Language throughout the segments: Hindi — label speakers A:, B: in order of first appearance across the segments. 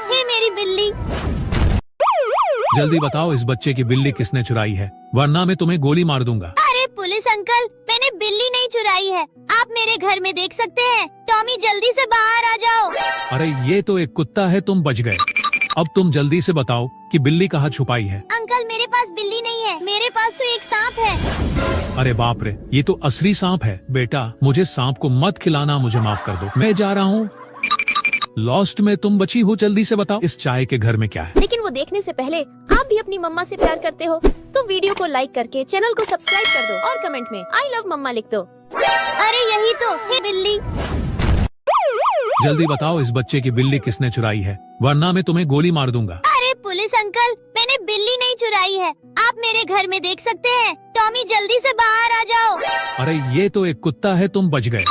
A: हे मेरी बिल्ली।
B: जल्दी बताओ इस बच्चे की बिल्ली किसने चुराई है, वरना मैं तुम्हें गोली मार दूंगा।
A: अरे पुलिस अंकल, मैंने बिल्ली नहीं चुराई है, आप मेरे घर में देख सकते हैं। टॉमी जल्दी से बाहर आ जाओ।
B: अरे ये तो एक कुत्ता है, तुम बच गए। अब तुम जल्दी से बताओ कि बिल्ली कहाँ छुपाई है।
A: अंकल मेरे पास बिल्ली नहीं है, मेरे पास तो एक सांप है।
B: अरे बाप रे, ये तो असली सांप है। बेटा मुझे सांप को मत खिलाना, मुझे माफ कर दो, मैं जा रहा हूँ। लॉस्ट में तुम बची हो, जल्दी से बताओ इस चाय के घर में क्या है।
C: लेकिन वो देखने से पहले आप भी अपनी मम्मा से प्यार करते हो तो वीडियो को लाइक करके चैनल को सब्सक्राइब कर दो और कमेंट में आई लव मम्मा लिख दो।
A: अरे यही तो है बिल्ली।
B: जल्दी बताओ इस बच्चे की बिल्ली किसने चुराई है, वरना मैं तुम्हें गोली मार दूंगा।
A: अरे पुलिस अंकल, मैंने बिल्ली नहीं चुराई है, आप मेरे घर में देख सकते हैं। टॉमी जल्दी से बाहर आ जाओ।
B: अरे ये तो एक कुत्ता है, तुम बच गए।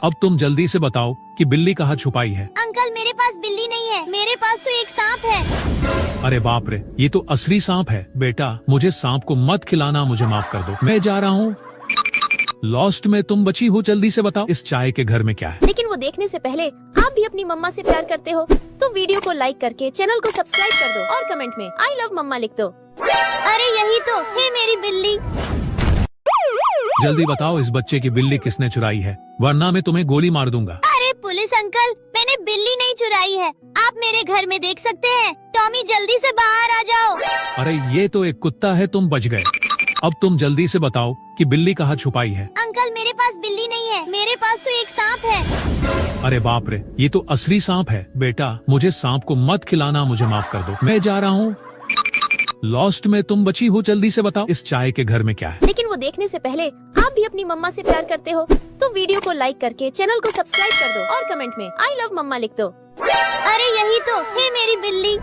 B: अब तुम जल्दी से बताओ कि बिल्ली कहाँ छुपाई है।
A: अंकल मेरे पास बिल्ली नहीं है, मेरे पास तो एक सांप है।
B: अरे बाप रे, ये तो असली सांप है। बेटा मुझे सांप को मत खिलाना, मुझे माफ कर दो, मैं जा रहा हूँ। लॉस्ट में तुम बची हो, जल्दी से बताओ इस चाय के घर में क्या है।
C: लेकिन वो देखने से पहले आप भी अपनी मम्मा से प्यार करते हो तो वीडियो को लाइक करके चैनल को सब्सक्राइब कर दो और कमेंट में आई लव मम्मा लिख दो।
A: अरे यही तो है मेरी बिल्ली।
B: जल्दी बताओ इस बच्चे की बिल्ली किसने चुराई है, वरना मैं तुम्हें गोली मार दूंगा।
A: अरे पुलिस अंकल, मैंने बिल्ली नहीं चुराई है, आप मेरे घर में देख सकते हैं। टॉमी जल्दी से बाहर आ जाओ।
B: अरे ये तो एक कुत्ता है, तुम बच गए। अब तुम जल्दी से बताओ कि बिल्ली कहाँ छुपाई है।
A: अंकल मेरे पास बिल्ली नहीं है, मेरे पास तो एक सांप है।
B: अरे बाप रे, ये तो असली सांप है। बेटा मुझे सांप को मत खिलाना, मुझे माफ कर दो, मैं जा रहा हूँ। लॉस्ट में तुम बची हो, जल्दी से बताओ इस चाय के घर में क्या है।
C: लेकिन वो देखने से पहले आप भी अपनी मम्मा से प्यार करते हो तो वीडियो को लाइक करके चैनल को सब्सक्राइब कर दो और कमेंट में आई लव मम्मा लिख दो।
A: अरे यही तो है मेरी बिल्ली।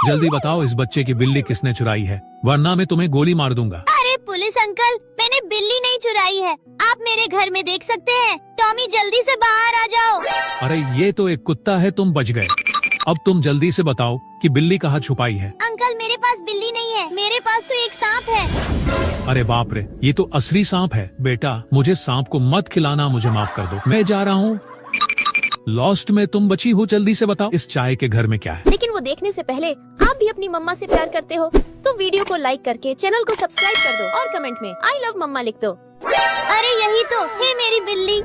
B: जल्दी बताओ इस बच्चे की बिल्ली किसने चुराई है, वरना मैं तुम्हें गोली मार दूंगा।
A: अरे पुलिस अंकल, मैंने बिल्ली नहीं चुराई है, आप मेरे घर में देख सकते हैं। टॉमी जल्दी से बाहर आ जाओ।
B: अरे ये तो एक कुत्ता है, तुम बच गए। अब तुम जल्दी से बताओ कि बिल्ली कहाँ छुपाई है।
A: अंकल मेरे पास बिल्ली नहीं है, मेरे पास तो एक सांप है।
B: अरे बाप रे, ये तो असली सांप है। बेटा मुझे सांप को मत खिलाना, मुझे माफ कर दो, मैं जा रहा हूँ। लॉस्ट में तुम बची हो, जल्दी से बताओ इस चाय के घर में क्या है।
C: लेकिन वो देखने से पहले आप भी अपनी मम्मा से प्यार करते हो तो वीडियो को लाइक करके चैनल को सब्सक्राइब कर दो और कमेंट में आई लव मम्मा लिख दो।
A: अरे यही तो है मेरी बिल्ली।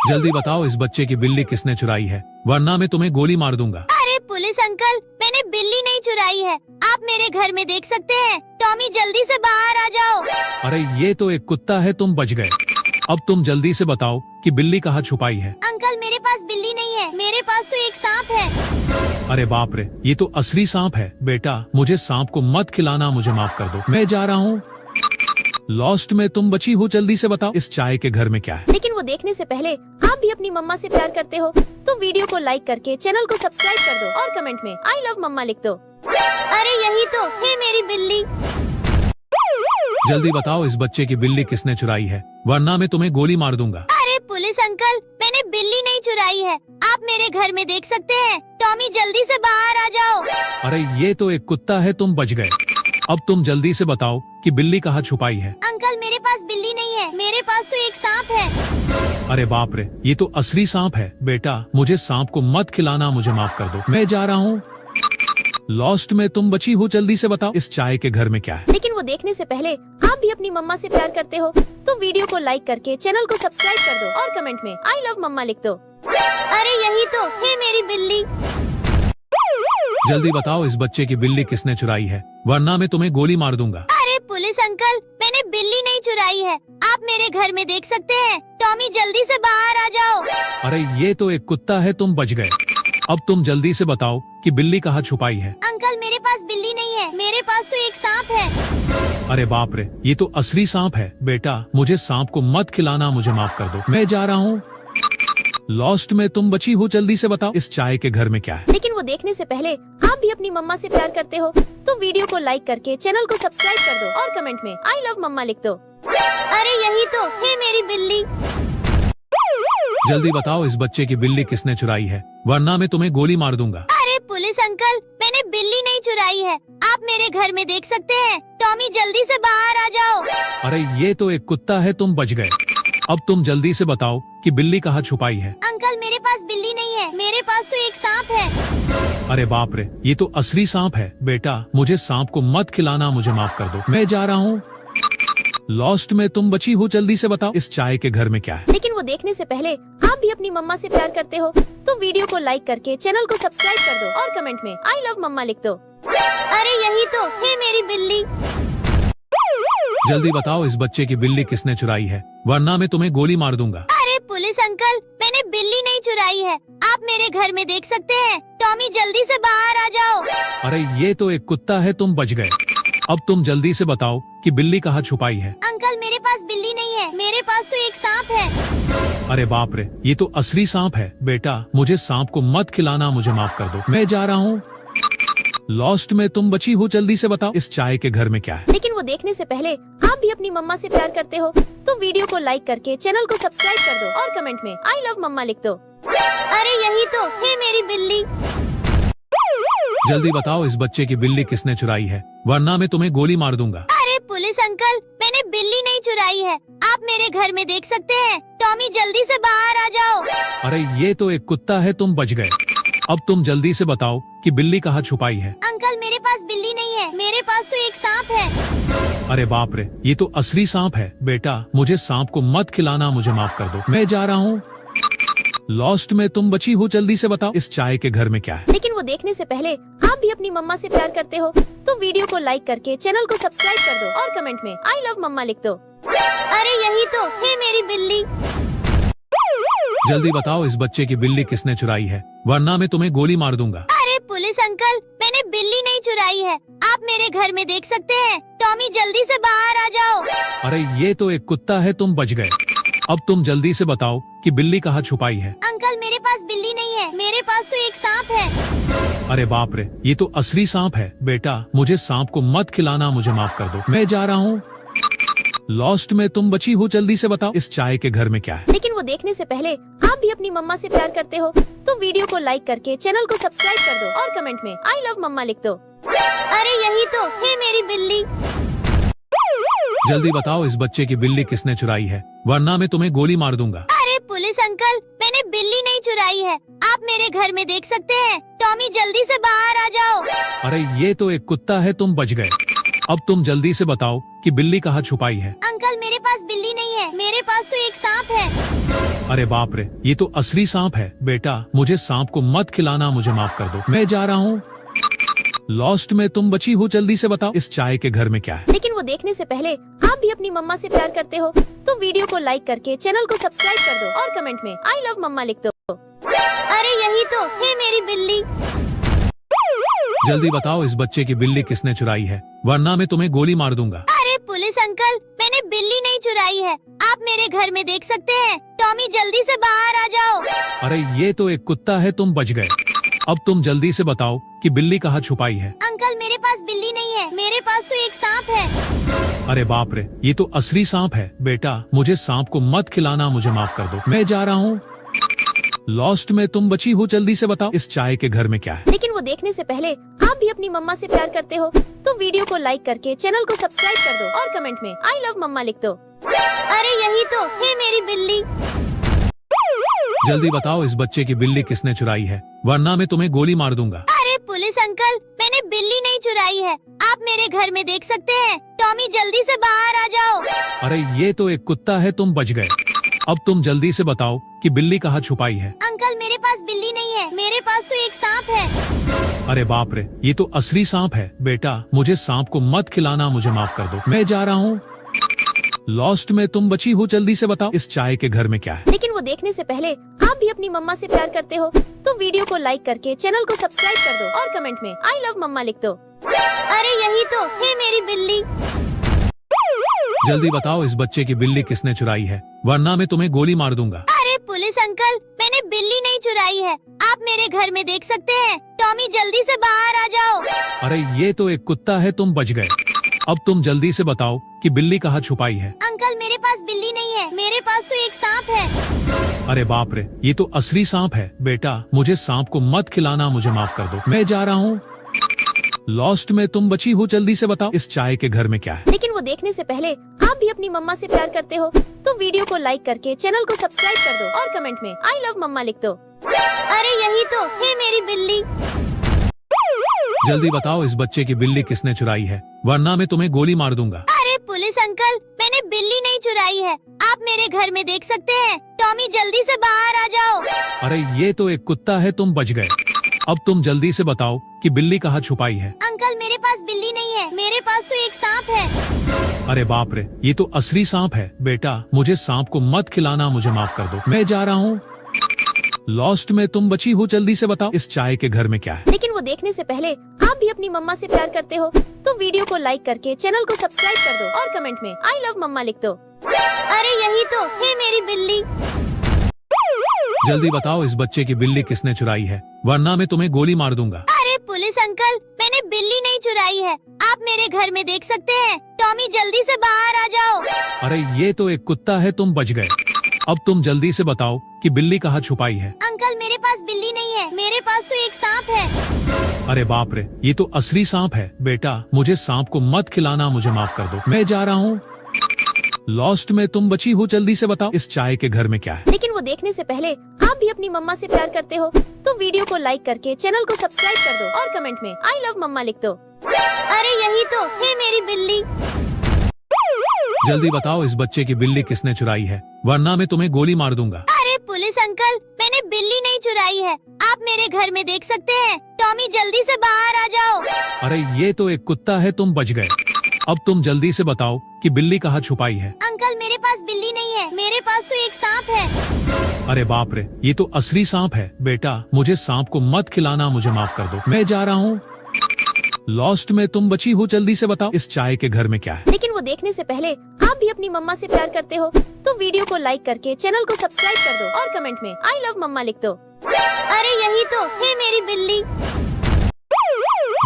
B: जल्दी बताओ इस बच्चे की बिल्ली किसने चुराई है, वरना मैं तुम्हें गोली मार दूंगा।
A: अरे पुलिस अंकल, मैंने बिल्ली नहीं चुराई है, आप मेरे घर में देख सकते हैं। टॉमी जल्दी से बाहर आ जाओ।
B: अरे ये तो एक कुत्ता है, तुम बच गए। अब तुम जल्दी से बताओ कि बिल्ली कहाँ छुपाई है।
A: अंकल मेरे पास बिल्ली नहीं है, मेरे पास तो एक सांप है।
B: अरे बाप रे, ये तो असली सांप है। बेटा मुझे सांप को मत खिलाना, मुझे माफ कर दो, मैं जा रहा हूँ। लॉस्ट में तुम बची हो, जल्दी से बताओ इस चाय के घर में क्या है।
C: लेकिन वो देखने से पहले आप भी अपनी मम्मा से प्यार करते हो तो वीडियो को लाइक करके चैनल को सब्सक्राइब कर दो और कमेंट में आई लव मम्मा लिख दो।
A: अरे यही तो है मेरी बिल्ली।
B: जल्दी बताओ इस बच्चे की बिल्ली किसने चुराई है, वरना मैं तुम्हें गोली मार दूंगा।
A: अरे पुलिस अंकल, मैंने बिल्ली नहीं चुराई है, आप मेरे घर में देख सकते हैं। टॉमी जल्दी से बाहर आ जाओ।
B: अरे ये तो एक कुत्ता है, तुम बच गए। अब तुम जल्दी से बताओ कि बिल्ली कहाँ छुपाई है।
A: अंकल मेरे पास बिल्ली नहीं है, मेरे पास तो एक सांप है।
B: अरे बाप रे, ये तो असली सांप है। बेटा मुझे सांप को मत खिलाना, मुझे माफ कर दो, मैं जा रहा हूँ। लॉस्ट में तुम बची हो, जल्दी से बताओ इस चाय के घर में क्या है।
C: लेकिन वो देखने से पहले आप भी अपनी मम्मा से प्यार करते हो तो वीडियो को लाइक करके चैनल को सब्सक्राइब कर दो और कमेंट में आई लव मम्मा लिख दो।
A: अरे यही तो है मेरी बिल्ली।
B: जल्दी बताओ इस बच्चे की बिल्ली किसने चुराई है, वरना मैं तुम्हें गोली मार दूंगा।
A: अरे पुलिस अंकल, मैंने बिल्ली नहीं चुराई है, आप मेरे घर में देख सकते हैं। टॉमी जल्दी से बाहर आ जाओ।
B: अरे ये तो एक कुत्ता है, तुम बच गए। अब तुम जल्दी से बताओ कि बिल्ली कहाँ छुपाई है।
A: अंकल मेरे पास बिल्ली नहीं है, मेरे पास तो एक सांप है।
B: अरे बाप रे, ये तो असली सांप है। बेटा मुझे सांप को मत खिलाना, मुझे माफ कर दो, मैं जा रहा हूँ। लॉस्ट में तुम बची हो, जल्दी से बताओ इस चाय के घर में क्या है।
C: लेकिन वो देखने से पहले आप भी अपनी मम्मा से प्यार करते हो तो वीडियो को लाइक करके चैनल को सब्सक्राइब कर दो और कमेंट में आई लव मम्मा लिख दो।
A: अरे यही तो है मेरी बिल्ली।
B: जल्दी बताओ इस बच्चे की बिल्ली किसने चुराई है, वरना मैं तुम्हें गोली मार दूंगा।
A: अरे पुलिस अंकल, मैंने बिल्ली नहीं चुराई है, आप मेरे घर में देख सकते हैं। टॉमी जल्दी से बाहर आ जाओ।
B: अरे ये तो एक कुत्ता है, तुम बच गए। अब तुम जल्दी से बताओ कि बिल्ली कहाँ छुपाई है।
A: अंकल मेरे पास बिल्ली नहीं है, मेरे पास तो एक सांप है।
B: अरे बाप रे, ये तो असली सांप है। बेटा मुझे सांप को मत खिलाना, मुझे माफ कर दो, मैं जा रहा हूँ। लॉस्ट में तुम बची हो, जल्दी से बताओ इस चाय के घर में क्या है।
C: लेकिन वो देखने से पहले आप भी अपनी मम्मा से प्यार करते हो तो वीडियो को लाइक करके चैनल को सब्सक्राइब कर दो और कमेंट में आई लव मम्मा लिख दो।
A: अरे यही तो है मेरी बिल्ली।
B: जल्दी बताओ इस बच्चे की बिल्ली किसने चुराई है, वरना मैं तुम्हें गोली मार दूंगा।
A: अरे पुलिस अंकल, मैंने बिल्ली नहीं चुराई है, आप मेरे घर में देख सकते हैं। टॉमी जल्दी से बाहर आ जाओ।
B: अरे ये तो एक कुत्ता है, तुम बच गए। अब तुम जल्दी से बताओ कि बिल्ली कहाँ छुपाई है।
A: अंकल मेरे पास बिल्ली नहीं है, मेरे पास तो एक सांप है।
B: अरे बाप रे, ये तो असली सांप है। बेटा मुझे सांप को मत खिलाना, मुझे माफ कर दो, मैं जा रहा हूँ। लॉस्ट में तुम बची हो, जल्दी से बताओ इस चाय के घर में क्या है।
C: लेकिन वो देखने से पहले आप भी अपनी मम्मा से प्यार करते हो तो वीडियो को लाइक करके चैनल को सब्सक्राइब कर दो और कमेंट में आई लव मम्मा लिख दो।
A: अरे यही तो है मेरी बिल्ली।
B: जल्दी बताओ इस बच्चे की बिल्ली किसने चुराई है, वरना मैं तुम्हें गोली मार दूंगा।
A: अरे पुलिस अंकल, मैंने बिल्ली नहीं चुराई है, आप मेरे घर में देख सकते हैं। टॉमी जल्दी से बाहर आ जाओ।
B: अरे ये तो एक कुत्ता है, तुम बच गए। अब तुम जल्दी से बताओ कि बिल्ली कहाँ छुपाई है।
A: अंकल मेरे पास बिल्ली नहीं है, मेरे पास तो एक सांप है।
B: अरे बाप रे, ये तो असली सांप है। बेटा मुझे सांप को मत खिलाना, मुझे माफ कर दो, मैं जा रहा हूँ। लॉस्ट में तुम बची हो, जल्दी से बताओ इस चाय के घर में क्या है।
C: लेकिन वो देखने से पहले आप भी अपनी मम्मा से प्यार करते हो तो वीडियो को लाइक करके चैनल को सब्सक्राइब कर दो और कमेंट में आई लव मम्मा लिख दो।
A: अरे यही तो है मेरी बिल्ली।
B: जल्दी बताओ इस बच्चे की बिल्ली किसने चुराई है, वरना मैं तुम्हें गोली मार दूंगा।
A: अरे पुलिस अंकल, मैंने बिल्ली नहीं चुराई है, आप मेरे घर में देख सकते हैं। टॉमी जल्दी से बाहर आ जाओ।
B: अरे ये तो एक कुत्ता है, तुम बच गए। अब तुम जल्दी से बताओ कि बिल्ली कहाँ छुपाई है।
A: अंकल मेरे पास बिल्ली नहीं है, मेरे पास तो एक सांप है।
B: अरे बाप रे, ये तो असली सांप है। बेटा मुझे सांप को मत खिलाना, मुझे माफ कर दो, मैं जा रहा हूँ। लॉस्ट में तुम बची हो, जल्दी से बताओ इस चाय के घर में क्या है।
C: लेकिन वो देखने से पहले आप भी अपनी मम्मा से प्यार करते हो तो वीडियो को लाइक करके चैनल को सब्सक्राइब कर दो और कमेंट में आई लव मम्मा लिख दो।
A: अरे यही तो है मेरी बिल्ली।
B: जल्दी बताओ इस बच्चे की बिल्ली किसने चुराई है, वरना मैं तुम्हें गोली मार दूंगा।
A: अरे पुलिस अंकल, मैंने बिल्ली नहीं चुराई है, आप मेरे घर में देख सकते हैं। टॉमी जल्दी से बाहर आ जाओ।
B: अरे ये तो एक कुत्ता है, तुम बच गए। अब तुम जल्दी से बताओ कि बिल्ली कहाँ छुपाई है।
A: अंकल मेरे पास बिल्ली नहीं है, मेरे पास तो एक सांप है।
B: अरे बाप रे, ये तो असली सांप है। बेटा मुझे सांप को मत खिलाना, मुझे माफ कर दो, मैं जा रहा हूँ। लॉस्ट में तुम बची हो, जल्दी से बताओ इस चाय के घर में क्या है।
C: लेकिन वो देखने से पहले आप भी अपनी मम्मा से प्यार करते हो तो वीडियो को लाइक करके चैनल को सब्सक्राइब कर दो और कमेंट में आई लव मम्मा लिख दो।
A: अरे यही तो है मेरी बिल्ली।
B: जल्दी बताओ इस बच्चे की बिल्ली किसने चुराई है, वरना मैं तुम्हें गोली मार दूंगा।
A: अरे पुलिस अंकल, मैंने बिल्ली नहीं चुराई है, आप मेरे घर में देख सकते हैं। टॉमी जल्दी से बाहर आ जाओ।
B: अरे ये तो एक कुत्ता है, तुम बच गए। अब तुम जल्दी से बताओ कि बिल्ली कहाँ छुपाई है।
A: अंकल मेरे पास बिल्ली नहीं है, मेरे पास तो एक सांप है।
B: अरे बाप रे, ये तो असली सांप है। बेटा मुझे सांप को मत खिलाना, मुझे माफ कर दो, मैं जा रहा हूँ। लॉस्ट में तुम बची हो, जल्दी से बताओ इस चाय के घर में क्या है।
C: लेकिन वो देखने से पहले आप भी अपनी मम्मा से प्यार करते हो तो वीडियो को लाइक करके चैनल को सब्सक्राइब कर दो और कमेंट में आई लव मम्मा लिख दो।
A: अरे यही तो है मेरी बिल्ली।
B: जल्दी बताओ इस बच्चे की बिल्ली किसने चुराई है, वरना मैं तुम्हें गोली मार दूंगा।
A: अरे पुलिस अंकल, मैंने बिल्ली नहीं चुराई है, आप मेरे घर में देख सकते हैं। टॉमी जल्दी से बाहर आ जाओ।
B: अरे ये तो एक कुत्ता है, तुम बच गए। अब तुम जल्दी से बताओ कि बिल्ली कहाँ छुपाई है।
A: अंकल मेरे पास बिल्ली नहीं है, मेरे पास तो एक सांप है।
B: अरे बाप रे, ये तो असली सांप है। बेटा मुझे सांप को मत खिलाना, मुझे माफ कर दो, मैं जा रहा हूँ। लॉस्ट में तुम बची हो, जल्दी से बताओ इस चाय के घर में क्या है।
C: लेकिन वो देखने से पहले आप भी अपनी मम्मा से प्यार करते हो तो वीडियो को लाइक करके चैनल को सब्सक्राइब कर दो और कमेंट में आई लव मम्मा लिख दो।
A: अरे यही तो है मेरी बिल्ली।
B: जल्दी बताओ इस बच्चे की बिल्ली किसने चुराई है, वरना मैं तुम्हें गोली मार दूंगा।
A: अरे पुलिस अंकल, मैंने बिल्ली नहीं चुराई है, आप मेरे घर में देख सकते हैं। टॉमी जल्दी से बाहर आ जाओ।
B: अरे ये तो एक कुत्ता है, तुम बच गए। अब तुम जल्दी से बताओ कि बिल्ली कहाँ छुपाई है।
A: अंकल मेरे पास बिल्ली नहीं है, मेरे पास तो एक सांप है।
B: अरे बाप रे, ये तो असली सांप है। बेटा मुझे सांप को मत खिलाना, मुझे माफ कर दो, मैं जा रहा हूँ। लॉस्ट में तुम बची हो, जल्दी से बताओ इस चाय के घर में क्या है।
C: लेकिन वो देखने से पहले आप भी अपनी मम्मा से प्यार करते हो तो वीडियो को लाइक करके चैनल को सब्सक्राइब कर दो और कमेंट में आई लव मम्मा लिख दो।
A: अरे यही तो है मेरी बिल्ली।
B: जल्दी बताओ इस बच्चे की बिल्ली किसने चुराई है, वरना मैं तुम्हें गोली मार दूंगा।
A: अरे पुलिस अंकल, मैंने बिल्ली नहीं चुराई है, आप मेरे घर में देख सकते हैं। टॉमी जल्दी से बाहर आ जाओ।
B: अरे ये तो एक कुत्ता है, तुम बच गए। अब तुम जल्दी से बताओ कि बिल्ली कहाँ छुपाई है।
A: अंकल मेरे पास बिल्ली नहीं है, मेरे पास तो एक सांप है।
B: अरे बाप रे, ये तो असली सांप है। बेटा मुझे सांप को मत खिलाना, मुझे माफ कर दो, मैं जा रहा हूँ। लॉस्ट में तुम बची हो, जल्दी से बताओ इस चाय के घर में क्या है।
C: लेकिन वो देखने से पहले आप भी अपनी मम्मा से प्यार करते हो तो वीडियो को लाइक करके चैनल को सब्सक्राइब कर दो और कमेंट में आई लव मम्मा लिख दो।
A: अरे यही तो है मेरी बिल्ली।
B: जल्दी बताओ इस बच्चे की बिल्ली किसने चुराई है, वरना मैं तुम्हें गोली मार दूंगा।
A: अरे पुलिस अंकल, मैंने बिल्ली नहीं चुराई है, आप मेरे घर में देख सकते हैं। टॉमी जल्दी से बाहर आ जाओ।
B: अरे ये तो एक कुत्ता है, तुम बच गए। अब तुम जल्दी से बताओ कि बिल्ली कहाँ छुपाई है।
A: अंकल मेरे पास बिल्ली नहीं है, मेरे पास तो एक सांप है।
B: अरे बाप रे, ये तो असली सांप है। बेटा मुझे सांप को मत खिलाना, मुझे माफ कर दो, मैं जा रहा हूँ। लॉस्ट में तुम बची हो, जल्दी से बताओ इस चाय के घर में क्या है।
C: लेकिन वो देखने से पहले आप भी अपनी मम्मा से प्यार करते हो तो वीडियो को लाइक करके चैनल को सब्सक्राइब कर दो और कमेंट में आई लव मम्मा लिख दो।
A: अरे यही तो है मेरी बिल्ली।
B: जल्दी बताओ इस बच्चे की बिल्ली किसने चुराई है, वरना मैं तुम्हें गोली मार दूंगा।
A: अरे पुलिस अंकल, मैंने बिल्ली नहीं चुराई है, आप मेरे घर में देख सकते हैं। टॉमी जल्दी से बाहर आ जाओ।
B: अरे ये तो एक कुत्ता है, तुम बच गए। अब तुम जल्दी से बताओ कि बिल्ली कहाँ छुपाई है।
A: अंकल मेरे पास बिल्ली नहीं है, मेरे पास तो एक सांप है।
B: अरे बाप रे, ये तो असली सांप है। बेटा मुझे सांप को मत खिलाना, मुझे माफ कर दो, मैं जा रहा हूँ। लॉस्ट में तुम बची हो, जल्दी से बताओ इस चाय के घर में क्या है।
C: लेकिन वो देखने से पहले आप भी अपनी मम्मा से प्यार करते हो तो वीडियो को लाइक करके चैनल को सब्सक्राइब कर दो और कमेंट में आई लव मम्मा लिख दो।
A: अरे यही तो है मेरी बिल्ली।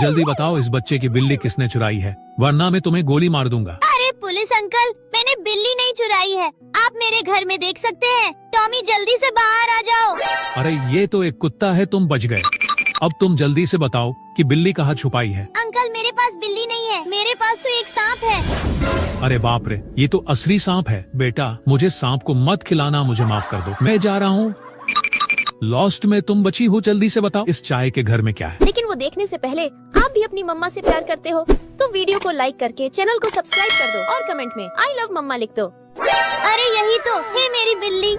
B: जल्दी बताओ इस बच्चे की बिल्ली किसने चुराई है, वरना मैं तुम्हें गोली मार दूंगा।
A: अरे पुलिस अंकल, मैंने बिल्ली नहीं चुराई है, आप मेरे घर में देख सकते हैं। टॉमी जल्दी से बाहर आ जाओ।
B: अरे ये तो एक कुत्ता है, तुम बच गए। अब तुम जल्दी से बताओ कि बिल्ली कहाँ छुपाई है।
A: अंकल मेरे पास बिल्ली नहीं है, मेरे पास तो एक सांप है।
B: अरे बाप रे, ये तो असली सांप है। बेटा मुझे सांप को मत खिलाना, मुझे माफ कर दो, मैं जा रहा हूँ। लॉस्ट में तुम बची हो, जल्दी से बताओ इस चाय के घर में क्या है।
C: लेकिन वो देखने से पहले आप भी अपनी मम्मा से प्यार करते हो तो वीडियो को लाइक करके चैनल को सब्सक्राइब कर दो और कमेंट में आई लव मम्मा लिख दो।
A: अरे यही तो है मेरी बिल्ली।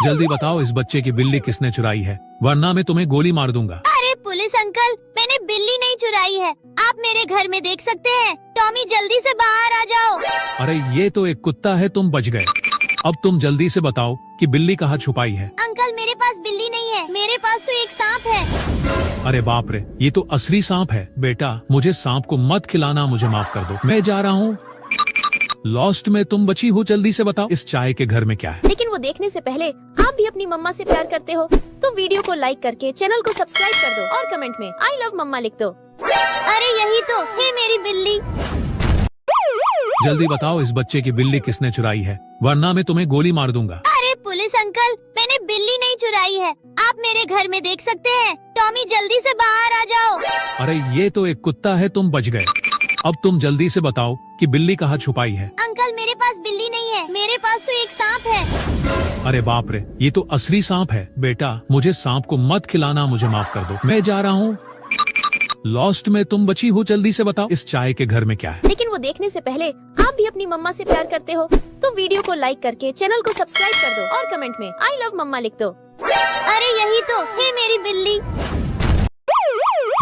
B: जल्दी बताओ इस बच्चे की बिल्ली किसने चुराई है, वरना मैं तुम्हें गोली मार दूंगा।
A: अरे पुलिस अंकल, मैंने बिल्ली नहीं चुराई है, आप मेरे घर में देख सकते हैं। टॉमी जल्दी से बाहर आ जाओ।
B: अरे ये तो एक कुत्ता है, तुम बच गए। अब तुम जल्दी से बताओ कि बिल्ली कहाँ छुपाई है।
A: अंकल मेरे पास बिल्ली नहीं है, मेरे पास तो एक सांप है।
B: अरे बाप रे, ये तो असली सांप है। बेटा मुझे सांप को मत खिलाना, मुझे माफ कर दो, मैं जा रहा हूँ। लॉस्ट में तुम बची हो, जल्दी से बताओ इस चाय के घर में क्या है।
C: लेकिन वो देखने से पहले आप भी अपनी मम्मा से प्यार करते हो तो वीडियो को लाइक करके चैनल को सब्सक्राइब कर दो और कमेंट में आई लव मम्मा लिख दो।
A: अरे यही तो है मेरी बिल्ली।
B: जल्दी बताओ इस बच्चे की बिल्ली किसने चुराई है, वरना मैं तुम्हें गोली मार दूंगा।
A: अरे पुलिस अंकल, मैंने बिल्ली नहीं चुराई है, आप मेरे घर में देख सकते हैं। टॉमी जल्दी से बाहर आ जाओ।
B: अरे ये तो एक कुत्ता है, तुम बच गए। अब तुम जल्दी से बताओ कि बिल्ली कहाँ छुपाई है।
A: अंकल मेरे पास बिल्ली नहीं है, मेरे पास तो एक सांप है।
B: अरे बाप रे, ये तो असली सांप है। बेटा मुझे सांप को मत खिलाना, मुझे माफ कर दो, मैं जा रहा हूँ। लॉस्ट में तुम बची हो, जल्दी से बताओ इस चाय के घर में क्या है।
C: लेकिन वो देखने से पहले आप भी अपनी मम्मा से प्यार करते हो तो वीडियो को लाइक करके चैनल को सब्सक्राइब कर दो और कमेंट में आई लव मम्मा लिख दो।
A: अरे यही तो है मेरी बिल्ली।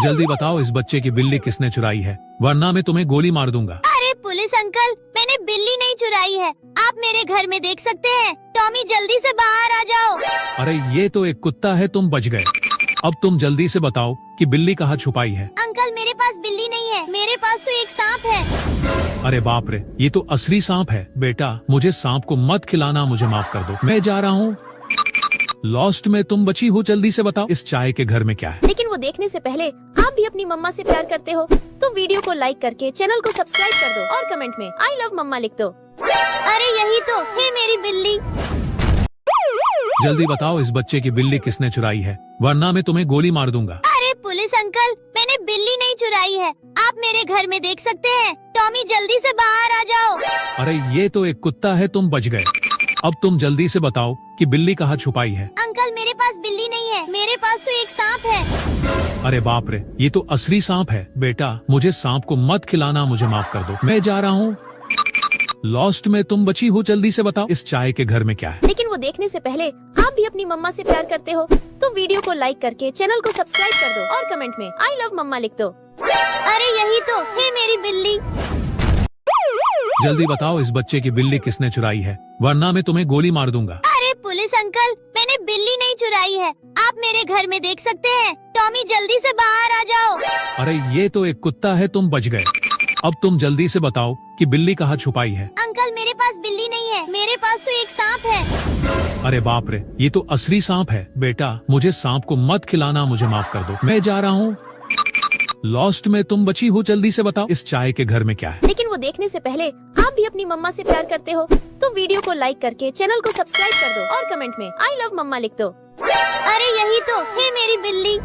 B: जल्दी बताओ इस बच्चे की बिल्ली किसने चुराई है, वरना मैं तुम्हें गोली मार दूंगा।
A: अरे पुलिस अंकल, मैंने बिल्ली नहीं चुराई है, आप मेरे घर में देख सकते हैं। टॉमी जल्दी से बाहर आ जाओ।
B: अरे ये तो एक कुत्ता है, तुम बच गए। अब तुम जल्दी से बताओ कि बिल्ली कहाँ छुपाई है।
A: अंकल मेरे पास बिल्ली नहीं है, मेरे पास तो एक सांप है।
B: अरे बाप रे, ये तो असली सांप है। बेटा मुझे सांप को मत खिलाना, मुझे माफ कर दो, मैं जा रहा हूँ। लॉस्ट में तुम बची हो, जल्दी से बताओ इस चाय के घर में क्या है।
C: लेकिन वो देखने से पहले आप भी अपनी मम्मा से प्यार करते हो तो वीडियो को लाइक करके चैनल को सब्सक्राइब कर दो और कमेंट में आई लव मम्मा लिख दो।
A: अरे यही तो है मेरी बिल्ली।
B: जल्दी बताओ इस बच्चे की बिल्ली किसने चुराई है, वरना मैं तुम्हें गोली मार दूंगा।
A: अरे पुलिस पुलिस अंकल, मैंने बिल्ली नहीं चुराई है। आप मेरे घर में देख सकते हैं। टॉमी जल्दी से बाहर आ जाओ।
B: अरे ये तो एक कुत्ता है, तुम बच गए। अब तुम जल्दी से बताओ कि बिल्ली कहाँ छुपाई है।
A: अंकल मेरे पास बिल्ली नहीं है, मेरे पास तो एक सांप है।
B: अरे बाप रे, ये तो असली सांप है। बेटा मुझे सांप को मत खिलाना, मुझे माफ कर दो, मैं जा रहा हूँ। लॉस्ट में तुम बची हो, जल्दी से बताओ इस चाय के घर में क्या है।
C: लेकिन वो देखने से पहले आप भी अपनी मम्मा से प्यार करते हो तो वीडियो को लाइक करके चैनल को सब्सक्राइब कर दो और कमेंट में आई लव मम्मा लिख दो।
A: अरे यही तो है मेरी बिल्ली।
B: जल्दी बताओ इस बच्चे की बिल्ली किसने चुराई है, वरना मैं तुम्हें गोली मार दूंगा।
A: अरे पुलिस अंकल, मैंने बिल्ली नहीं चुराई है। आप मेरे घर में देख सकते हैं। टॉमी जल्दी से बाहर आ जाओ।
B: अरे ये तो एक कुत्ता है, तुम बच गए। अब तुम जल्दी से बताओ कि बिल्ली कहाँ छुपाई है।
A: अंकल मेरे पास बिल्ली नहीं है, मेरे पास तो एक सांप है।
B: अरे बाप रे, ये तो असली सांप है। बेटा मुझे सांप को मत खिलाना, मुझे माफ कर दो, मैं जा रहा हूँ। लॉस्ट में तुम बची हो, जल्दी से बताओ इस चाय के घर में क्या है।
C: लेकिन वो देखने से पहले आप भी अपनी मम्मा से प्यार करते हो तो वीडियो को लाइक करके चैनल को सब्सक्राइब कर दो और कमेंट में आई लव मम्मा लिख दो।
A: अरे यही तो है मेरी बिल्ली।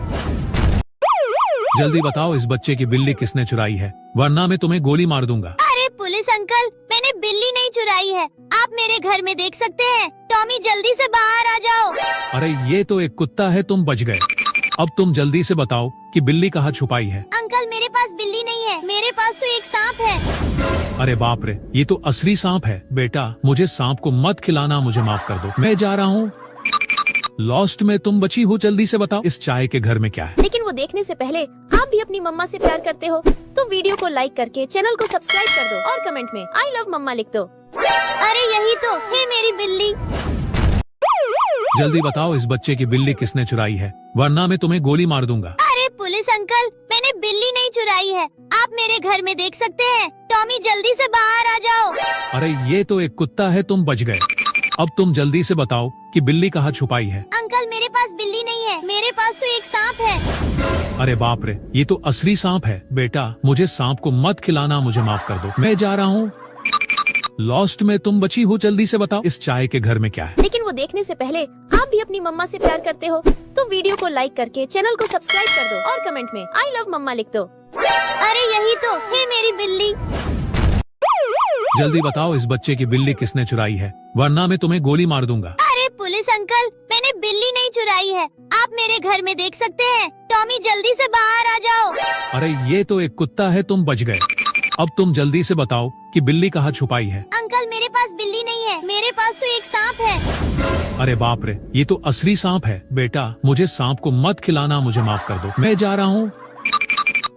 B: जल्दी बताओ इस बच्चे की बिल्ली किसने चुराई है, वरना मैं तुम्हें गोली मार दूंगा।
A: अरे पुलिस अंकल, मैंने बिल्ली नहीं चुराई है। आप मेरे घर में देख सकते हैं। टॉमी जल्दी से बाहर आ जाओ।
B: अरे ये तो एक कुत्ता है, तुम बच गए। अब तुम जल्दी से बताओ कि बिल्ली कहाँ छुपाई है।
A: अंकल मेरे पास बिल्ली नहीं है, मेरे पास तो एक सांप है।
B: अरे बाप रे, ये तो असली सांप है। बेटा मुझे सांप को मत खिलाना, मुझे माफ कर दो, मैं जा रहा हूँ। लॉस्ट में तुम बची हो, जल्दी से बताओ इस चाय के घर में क्या है।
C: लेकिन वो देखने से पहले आप भी अपनी मम्मा से प्यार करते हो तो वीडियो को लाइक करके चैनल को सब्सक्राइब कर दो और कमेंट में आई लव मम्मा लिख दो।
A: अरे यही तो है मेरी बिल्ली।
B: जल्दी बताओ इस बच्चे की बिल्ली किसने चुराई है, वरना मैं तुम्हें गोली मार दूंगा।
A: अरे पुलिस अंकल, मैंने बिल्ली नहीं चुराई है। आप मेरे घर में देख सकते हैं। टॉमी जल्दी से बाहर आ जाओ।
B: अरे ये तो एक कुत्ता है, तुम बच गए। अब तुम जल्दी से बताओ कि बिल्ली कहाँ छुपाई है।
A: अंकल मेरे पास बिल्ली नहीं है, मेरे पास तो एक सांप है।
B: अरे बाप रे, ये तो असली सांप है। बेटा मुझे सांप को मत खिलाना, मुझे माफ कर दो, मैं जा रहा हूँ। लॉस्ट में तुम बची हो, जल्दी से बताओ इस चाय के घर में क्या है।
C: लेकिन वो देखने से पहले आप भी अपनी मम्मा से प्यार करते हो तो वीडियो को लाइक करके चैनल को सब्सक्राइब कर दो और कमेंट में आई लव मम्मा लिख दो।
A: अरे यही तो है मेरी बिल्ली।
B: जल्दी बताओ इस बच्चे की बिल्ली किसने चुराई है, वरना मैं तुम्हें गोली मार दूंगा।
A: अरे पुलिस अंकल, मैंने बिल्ली नहीं चुराई है। आप मेरे घर में देख सकते हैं। टॉमी जल्दी से बाहर आ जाओ।
B: अरे ये तो एक कुत्ता है, तुम बच गए। अब तुम जल्दी से बताओ कि बिल्ली कहाँ छुपाई है।
A: अंकल मेरे पास बिल्ली नहीं है, मेरे पास तो एक सांप है।
B: अरे बाप रे, ये तो असली सांप है। बेटा मुझे सांप को मत खिलाना, मुझे माफ कर दो, मैं जा रहा हूँ।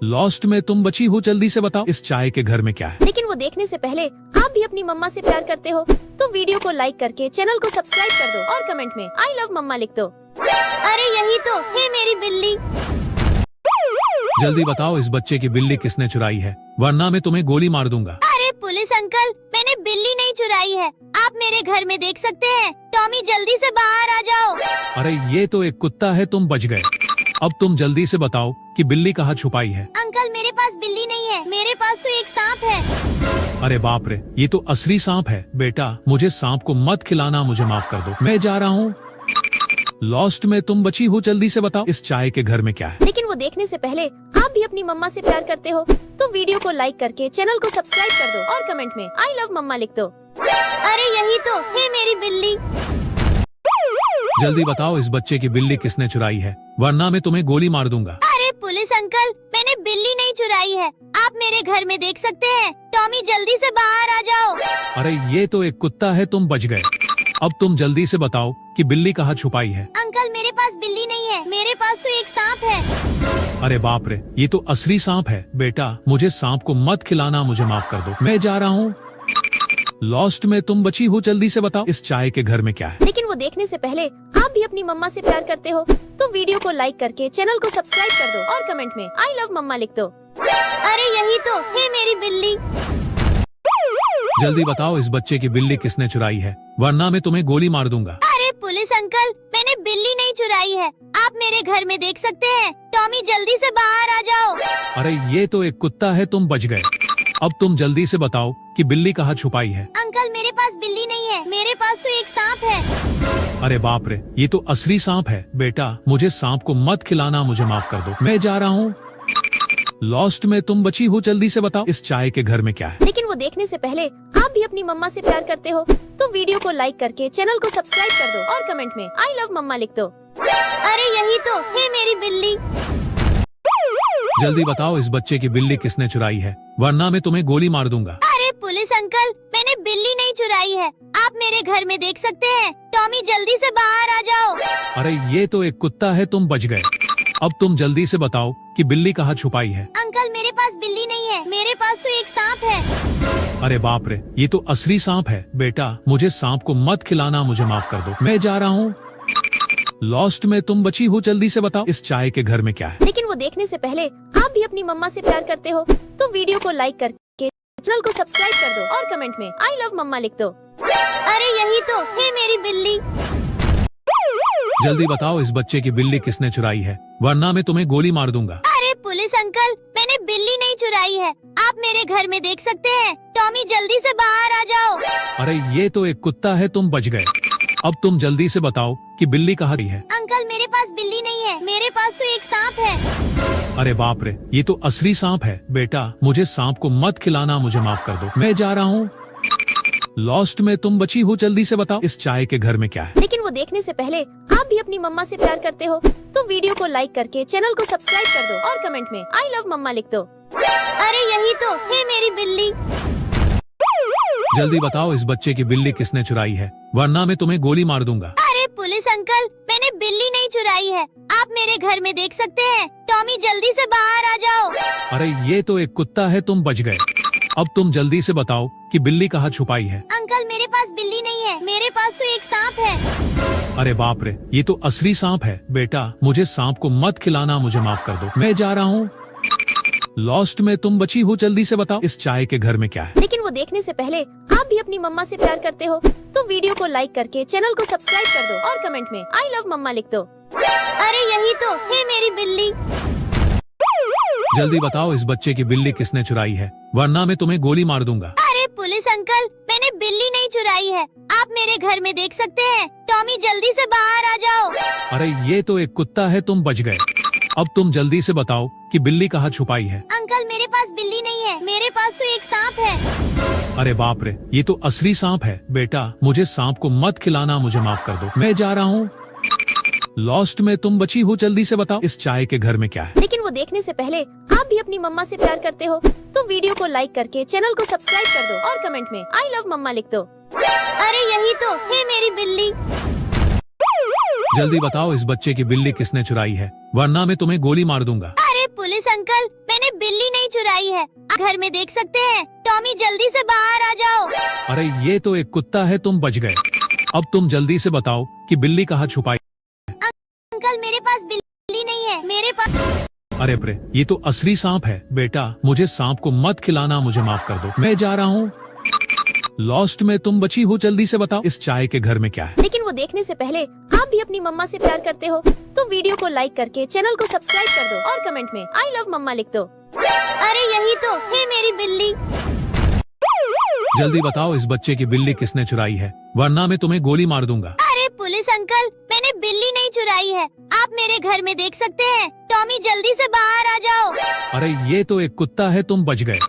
B: लॉस्ट में तुम बची हो, जल्दी से बताओ इस चाय के घर में क्या है।
C: लेकिन वो देखने से पहले आप भी अपनी मम्मा से प्यार करते हो तो वीडियो को लाइक करके चैनल को सब्सक्राइब कर दो और कमेंट में आई लव मम्मा लिख दो।
A: अरे यही तो है मेरी बिल्ली।
B: जल्दी बताओ इस बच्चे की बिल्ली किसने चुराई है, वरना मैं तुम्हें गोली मार दूंगा।
A: अरे पुलिस अंकल, मैंने बिल्ली नहीं चुराई है। आप मेरे घर में देख सकते हैं। टॉमी जल्दी से बाहर आ जाओ।
B: अरे ये तो एक कुत्ता है, तुम बच गए। अब तुम जल्दी से बताओ कि बिल्ली कहाँ छुपाई है।
A: अंकल मेरे पास बिल्ली नहीं है, मेरे पास तो एक सांप है।
B: अरे बाप रे, ये तो असली सांप है। बेटा मुझे सांप को मत खिलाना, मुझे माफ कर दो, मैं जा रहा हूँ। लॉस्ट में तुम बची हो, जल्दी से बताओ इस चाय के घर में क्या है।
C: लेकिन वो देखने से पहले आप भी अपनी मम्मा से प्यार करते हो तो वीडियो को लाइक करके चैनल को सब्सक्राइब कर दो और कमेंट में आई लव मम्मा लिख दो।
A: अरे यही तो है मेरी बिल्ली।
B: जल्दी बताओ इस बच्चे की बिल्ली किसने चुराई है, वरना मैं तुम्हें गोली मार दूंगा।
A: अरे पुलिस अंकल, मैंने बिल्ली नहीं चुराई है। आप मेरे घर में देख सकते हैं। टॉमी जल्दी से बाहर आ जाओ।
B: अरे ये तो एक कुत्ता है, तुम बच गए। अब तुम जल्दी से बताओ कि बिल्ली कहाँ छुपाई है।
A: अंकल मेरे पास बिल्ली नहीं है, मेरे पास तो एक सांप है।
B: अरे बाप रे, ये तो असली सांप है। बेटा मुझे सांप को मत खिलाना, मुझे माफ कर दो, मैं जा रहा हूँ। लॉस्ट में तुम बची हो, जल्दी से बताओ इस चाय के घर में क्या है।
C: लेकिन वो देखने से पहले आप भी अपनी मम्मा से प्यार करते हो तो वीडियो को लाइक करके चैनल को सब्सक्राइब कर दो और कमेंट में आई लव मम्मा लिख दो।
A: अरे यही तो है मेरी बिल्ली।
B: जल्दी बताओ इस बच्चे की बिल्ली किसने चुराई है, वरना मैं तुम्हें गोली मार दूंगा।
A: अरे पुलिस अंकल, मैंने बिल्ली नहीं चुराई है। आप मेरे घर में देख सकते हैं। टॉमी जल्दी से बाहर आ जाओ।
B: अरे ये तो एक कुत्ता है, तुम बच गए। अब तुम जल्दी से बताओ कि बिल्ली कहाँ छुपाई है।
A: अंकल मेरे पास बिल्ली नहीं है, मेरे पास तो एक सांप है।
B: अरे बाप रे, ये तो असली सांप है। बेटा मुझे सांप को मत खिलाना, मुझे माफ कर दो, मैं जा रहा हूँ। लॉस्ट में तुम बची हो, जल्दी से बताओ इस चाय के घर में क्या है।
C: लेकिन वो देखने से पहले आप भी अपनी मम्मा से प्यार करते हो तो वीडियो को लाइक करके चैनल को सब्सक्राइब कर दो और कमेंट में आई लव मम्मा लिख दो।
A: अरे यही तो है मेरी बिल्ली।
B: जल्दी बताओ इस बच्चे की बिल्ली किसने चुराई है, वरना मैं तुम्हें गोली मार दूंगा।
A: अरे पुलिस अंकल, मैंने बिल्ली नहीं चुराई है, आप मेरे घर में देख सकते हैं। टॉमी जल्दी से बाहर आ जाओ।
B: अरे ये तो एक कुत्ता है, तुम बच गए। अब तुम जल्दी से बताओ कि बिल्ली कहाँ छुपाई है।
A: अंकल मेरे पास बिल्ली नहीं है, मेरे पास तो एक सांप है।
B: अरे बाप रे, ये तो असली सांप है। बेटा मुझे सांप को मत खिलाना, मुझे माफ कर दो, मैं जा रहा हूँ। लॉस्ट में तुम बची हो, जल्दी से बताओ इस चाय के घर में क्या है।
C: लेकिन वो देखने से पहले आप भी अपनी मम्मा से प्यार करते हो तो वीडियो को लाइक करके चैनल को सब्सक्राइब कर दो और कमेंट में आई लव मम्मा लिख दो।
A: अरे यही तो है मेरी बिल्ली।
B: जल्दी बताओ इस बच्चे की बिल्ली किसने चुराई है, वरना मैं तुम्हें गोली मार दूंगा।
A: अरे पुलिस अंकल, मैंने बिल्ली नहीं चुराई है, आप मेरे घर में देख सकते हैं। टॉमी जल्दी से बाहर आ जाओ।
B: अरे ये तो एक कुत्ता है, तुम बच गए। अब तुम जल्दी से बताओ कि बिल्ली कहाँ गई है।
A: अंकल मेरे पास बिल्ली नहीं है, मेरे पास तो एक सांप है।
B: अरे बाप रे, ये तो असली सांप है। बेटा मुझे सांप को मत खिलाना, मुझे माफ कर दो, मैं जा रहा हूँ। लॉस्ट में तुम बची हो, जल्दी से बताओ इस चाय के घर में क्या है।
C: लेकिन वो देखने से पहले आप भी अपनी मम्मा से प्यार करते हो तो वीडियो को लाइक करके चैनल को सब्सक्राइब कर दो और कमेंट में आई लव मम्मा लिख दो।
A: अरे यही तो है मेरी बिल्ली।
B: जल्दी बताओ इस बच्चे की बिल्ली किसने चुराई है, वरना मैं तुम्हें गोली मार दूंगा।
A: अरे पुलिस अंकल, मैंने बिल्ली नहीं चुराई है, आप मेरे घर में देख सकते हैं। टॉमी जल्दी से बाहर आ जाओ।
B: अरे ये तो एक कुत्ता है, तुम बच गए। अब तुम जल्दी से बताओ कि बिल्ली कहाँ छुपाई है।
A: अंकल मेरे पास बिल्ली नहीं है, मेरे पास तो एक सांप है।
B: अरे बाप रे, ये तो असली सांप है। बेटा मुझे सांप को मत खिलाना, मुझे माफ कर दो, मैं जा रहा हूँ। लॉस्ट में तुम बची हो, जल्दी से बताओ इस चाय के घर में क्या है।
C: लेकिन वो देखने से पहले आप भी अपनी मम्मा से प्यार करते हो तो वीडियो को लाइक करके चैनल को सब्सक्राइब कर दो और कमेंट में आई लव मम्मा लिख दो।
A: अरे यही तो है मेरी बिल्ली।
B: जल्दी बताओ इस बच्चे की बिल्ली किसने चुराई है, वरना मैं तुम्हें गोली मार दूंगा।
A: अरे पुलिस अंकल, मैंने बिल्ली नहीं चुराई है, आप मेरे घर में देख सकते हैं। टॉमी जल्दी से बाहर आ जाओ।
B: अरे ये तो एक कुत्ता है, तुम बच गए। अब तुम जल्दी से बताओ कि बिल्ली कहाँ छुपाई है।
A: अंकल मेरे पास बिल्ली नहीं है, मेरे पास तो एक सांप है।
B: अरे बाप रे, ये तो असली सांप है। बेटा मुझे सांप को मत खिलाना, मुझे माफ कर दो, मैं जा रहा हूँ। लॉस्ट में तुम बची हो, जल्दी से बताओ इस चाय के घर में क्या है।
C: लेकिन वो देखने से पहले आप भी अपनी मम्मा से प्यार करते हो तो वीडियो को लाइक करके चैनल को सब्सक्राइब कर दो और कमेंट में आई लव मम्मा लिख दो।
A: अरे यही तो है मेरी बिल्ली।
B: जल्दी बताओ इस बच्चे की बिल्ली किसने चुराई है, वरना मैं तुम्हें गोली मार दूंगा।
A: अरे पुलिस अंकल, मैंने बिल्ली नहीं चुराई है, आप घर में देख सकते हैं। टॉमी जल्दी से बाहर आ जाओ।
B: अरे ये तो एक कुत्ता है, तुम बच गए। अब तुम जल्दी से बताओ कि बिल्ली कहाँ छुपाई।
A: अंकल मेरे पास बिल्ली नहीं है, मेरे पास।
B: अरे प्रे, ये तो असली सांप है। बेटा मुझे सांप को मत खिलाना, मुझे माफ कर दो, मैं जा रहा हूँ। लॉस्ट में तुम बची हो, जल्दी से बताओ इस चाय के घर में क्या है।
C: लेकिन वो देखने से पहले आप भी अपनी मम्मा से प्यार करते हो तो वीडियो को लाइक करके चैनल को सब्सक्राइब कर दो और कमेंट में आई लव मम्मा लिख दो।
A: अरे यही तो है मेरी बिल्ली।
B: जल्दी बताओ इस बच्चे की बिल्ली किसने चुराई है, वरना मैं तुम्हें गोली मार दूंगा।
A: अरे पुलिस अंकल, मैंने बिल्ली नहीं चुराई है, आप मेरे घर में देख सकते हैं। टॉमी जल्दी से बाहर आ जाओ।
B: अरे ये तो एक कुत्ता है, तुम बच गए।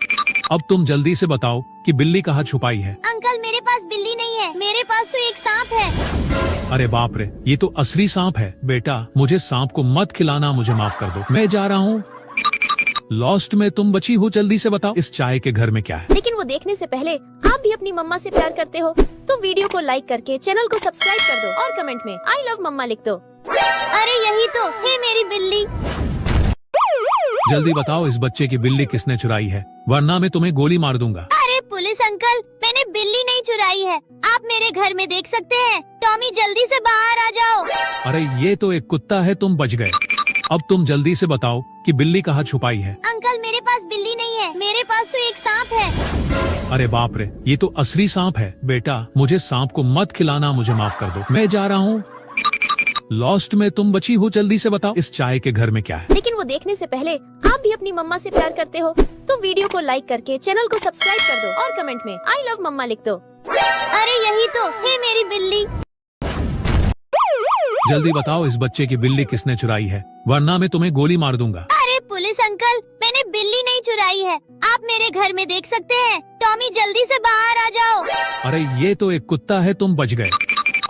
B: अब तुम जल्दी से बताओ कि बिल्ली कहाँ छुपाई है।
A: अंकल मेरे पास बिल्ली नहीं है, मेरे पास तो एक सांप है।
B: अरे बाप रे, ये तो असली सांप है। बेटा मुझे सांप को मत खिलाना, मुझे माफ कर दो, मैं जा रहा हूँ। लॉस्ट में तुम बची हो, जल्दी से बताओ इस चाय के घर में क्या है।
C: लेकिन वो देखने से पहले आप भी अपनी मम्मा से प्यार करते हो तो वीडियो को लाइक करके चैनल को सब्सक्राइब कर दो और कमेंट में आई लव मम्मा लिख दो।
A: अरे यही तो है मेरी बिल्ली।
B: जल्दी बताओ इस बच्चे की बिल्ली किसने चुराई है, वरना मैं तुम्हें गोली मार दूंगा।
A: अरे पुलिस अंकल, मैंने बिल्ली नहीं चुराई है, आप मेरे घर में देख सकते हैं। टॉमी जल्दी से बाहर आ जाओ।
B: अरे ये तो एक कुत्ता है, तुम बच गए। अब तुम जल्दी से बताओ कि बिल्ली कहाँ छुपाई है।
A: अंकल मेरे पास बिल्ली नहीं है, मेरे पास तो एक सांप है।
B: अरे बाप रे, ये तो असली सांप है। बेटा मुझे सांप को मत खिलाना, मुझे माफ कर दो, मैं जा रहा हूँ। लॉस्ट में तुम बची हो, जल्दी से बताओ इस चाय के घर में क्या है।
C: लेकिन वो देखने से पहले आप भी अपनी मम्मा से प्यार करते हो तो वीडियो को लाइक करके चैनल को सब्सक्राइब कर दो और कमेंट में आई लव मम्मा लिख दो।
A: अरे यही तो है मेरी बिल्ली।
B: जल्दी बताओ इस बच्चे की बिल्ली किसने चुराई है, वरना मैं तुम्हें गोली मार दूंगा।
A: अरे पुलिस अंकल, मैंने बिल्ली नहीं चुराई है, आप मेरे घर में देख सकते हैं। टॉमी जल्दी से बाहर आ जाओ।
B: अरे ये तो एक कुत्ता है, तुम बच गए।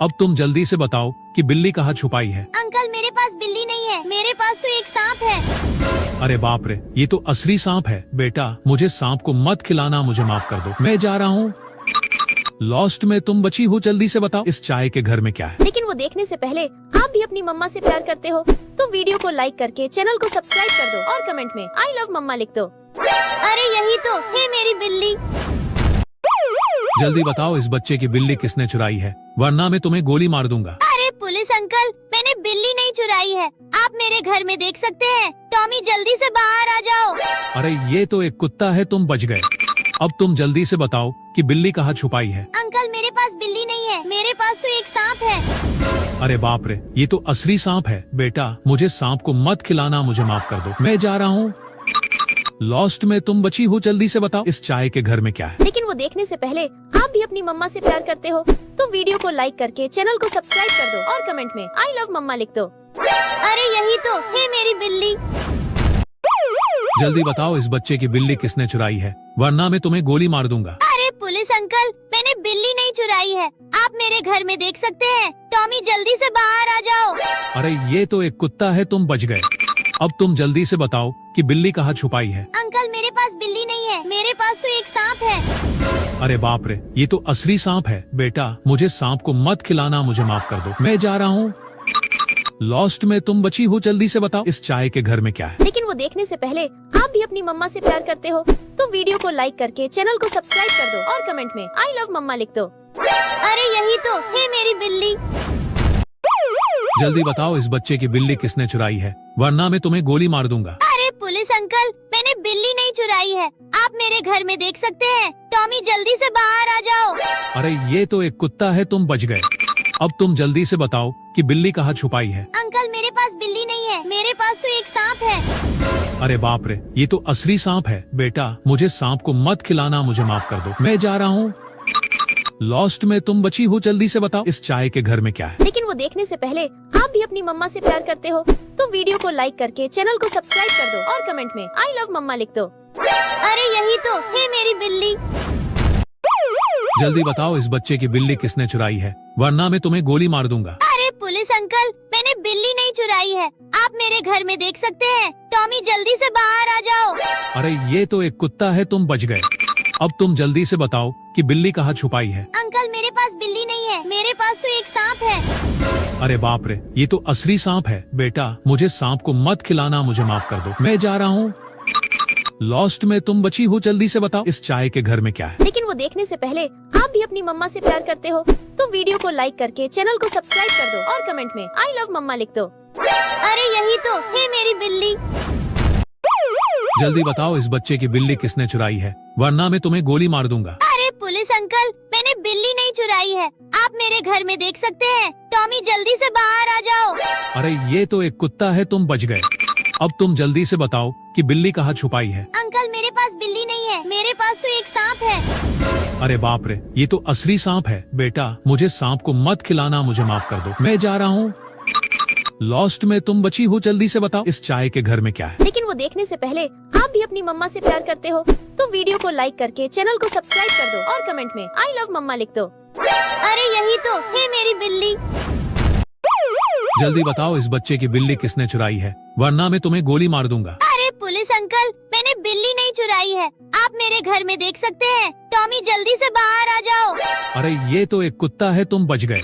B: अब तुम जल्दी से बताओ कि बिल्ली कहाँ छुपाई है।
A: अंकल मेरे पास बिल्ली नहीं है, मेरे पास तो एक सांप है।
B: अरे बाप रे, ये तो असली सांप है। बेटा मुझे सांप को मत खिलाना, मुझे माफ कर दो, मैं जा रहा हूँ। लॉस्ट में तुम बची हो, जल्दी से बताओ इस चाय के घर में क्या है।
C: लेकिन वो देखने से पहले आप भी अपनी मम्मा से प्यार करते हो तो वीडियो को लाइक करके चैनल को सब्सक्राइब कर दो और कमेंट में आई लव मम्मा लिख दो।
A: अरे यही तो है मेरी बिल्ली।
B: जल्दी बताओ इस बच्चे की बिल्ली किसने चुराई है, वरना मैं तुम्हें गोली मार दूंगा।
A: अरे पुलिस अंकल, मैंने बिल्ली नहीं चुराई है, आप मेरे घर में देख सकते हैं। टॉमी जल्दी से बाहर आ जाओ।
B: अरे ये तो एक कुत्ता है, तुम बच गए। अब तुम जल्दी से बताओ कि बिल्ली कहाँ छुपाई है।
A: अंकल मेरे पास बिल्ली नहीं है, मेरे पास तो एक सांप है।
B: अरे बाप रे, ये तो असली सांप है। बेटा मुझे सांप को मत खिलाना, मुझे माफ कर दो, मैं जा रहा हूँ। लॉस्ट में तुम बची हो, जल्दी से बताओ इस चाय के घर में क्या है।
C: लेकिन वो देखने से पहले आप भी अपनी मम्मा से प्यार करते हो तो वीडियो को लाइक करके चैनल को सब्सक्राइब कर दो और कमेंट में आई लव मम्मा लिख दो।
A: अरे यही तो है मेरी बिल्ली।
B: जल्दी बताओ इस बच्चे की बिल्ली किसने चुराई है, वरना मैं तुम्हें गोली मार दूंगा।
A: अरे पुलिस अंकल, मैंने बिल्ली नहीं चुराई है, आप मेरे घर में देख सकते हैं। टॉमी जल्दी से बाहर आ जाओ।
B: अरे ये तो एक कुत्ता है, तुम बच गए। अब तुम जल्दी से बताओ कि बिल्ली कहाँ छुपाई है।
A: अंकल मेरे पास बिल्ली नहीं है, मेरे पास तो एक सांप है।
B: अरे बाप रे, ये तो असली सांप है। बेटा मुझे सांप को मत खिलाना, मुझे माफ कर दो, मैं जा रहा हूँ। लॉस्ट में तुम बची हो, जल्दी से बताओ इस चाय के घर में क्या है।
C: लेकिन वो देखने से पहले आप भी अपनी मम्मा से प्यार करते हो तो वीडियो को लाइक करके चैनल को सब्सक्राइब कर दो और कमेंट में आई लव मम्मा लिख दो।
A: अरे यही तो है मेरी बिल्ली।
B: जल्दी बताओ इस बच्चे की बिल्ली किसने चुराई है, वरना मैं तुम्हें गोली मार दूंगा।
A: अरे पुलिस अंकल, मैंने बिल्ली नहीं चुराई है, आप मेरे घर में देख सकते हैं। टॉमी जल्दी से बाहर आ जाओ।
B: अरे ये तो एक कुत्ता है, तुम बच गए। अब तुम जल्दी से बताओ कि बिल्ली कहाँ छुपाई है।
A: अंकल मेरे पास बिल्ली नहीं है, मेरे पास तो एक सांप है।
B: अरे बाप रे, ये तो असली सांप है। बेटा मुझे सांप को मत खिलाना, मुझे माफ कर दो, मैं जा रहा हूँ। लॉस्ट में तुम बची हो, जल्दी से बताओ इस चाय के घर में क्या है।
C: लेकिन वो देखने से पहले आप भी अपनी मम्मा से प्यार करते हो तो वीडियो को लाइक करके चैनल को सब्सक्राइब कर दो और कमेंट में आई लव मम्मा लिख दो।
A: अरे यही तो है मेरी बिल्ली।
B: जल्दी बताओ इस बच्चे की बिल्ली किसने चुराई है, वरना मैं तुम्हें गोली मार दूंगा।
A: अरे पुलिस अंकल, मैंने बिल्ली नहीं चुराई है, आप मेरे घर में देख सकते हैं। टॉमी जल्दी से बाहर आ जाओ।
B: अरे ये तो एक कुत्ता है, तुम बच गए। अब तुम जल्दी से बताओ कि बिल्ली कहाँ छुपाई है।
A: अंकल मेरे पास बिल्ली नहीं है, मेरे पास तो एक सांप है।
B: अरे बाप रे, ये तो असली सांप है। बेटा मुझे सांप को मत खिलाना, मुझे माफ कर दो, मैं जा रहा हूँ। लॉस्ट में तुम बची हो, जल्दी से बताओ इस चाय के घर में क्या है।
C: लेकिन वो देखने से पहले आप भी अपनी मम्मा से प्यार करते हो तो वीडियो को लाइक करके चैनल को सब्सक्राइब कर दो और कमेंट में आई लव मम्मा लिख दो।
A: अरे यही तो है मेरी बिल्ली।
B: जल्दी बताओ इस बच्चे की बिल्ली किसने चुराई है, वरना मैं तुम्हें गोली मार दूंगा।
A: अरे पुलिस अंकल, मैंने बिल्ली नहीं चुराई है, आप मेरे घर में देख सकते हैं। टॉमी जल्दी से बाहर आ जाओ।
B: अरे ये तो एक कुत्ता है, तुम बच गए। अब तुम जल्दी से बताओ कि बिल्ली कहाँ छुपाई है।
A: अंकल मेरे पास बिल्ली नहीं है, मेरे पास तो एक सांप है।
B: अरे बाप रे, ये तो असली सांप है। बेटा मुझे सांप को मत खिलाना, मुझे माफ कर दो, मैं जा रहा हूँ। लॉस्ट में तुम बची हो, जल्दी से बताओ इस चाय के घर में क्या है।
C: लेकिन वो देखने से पहले आप भी अपनी मम्मा से प्यार करते हो तो वीडियो को लाइक करके चैनल को सब्सक्राइब कर दो और कमेंट में आई लव मम्मा लिख दो।
A: अरे यही तो है मेरी बिल्ली।
B: जल्दी बताओ इस बच्चे की बिल्ली किसने चुराई है, वरना मैं तुम्हें गोली मार दूंगा।
A: अरे पुलिस अंकल, मैंने बिल्ली नहीं चुराई है, आप मेरे घर में देख सकते हैं। टॉमी जल्दी से बाहर आ जाओ।
B: अरे ये तो एक कुत्ता है, तुम बच गए।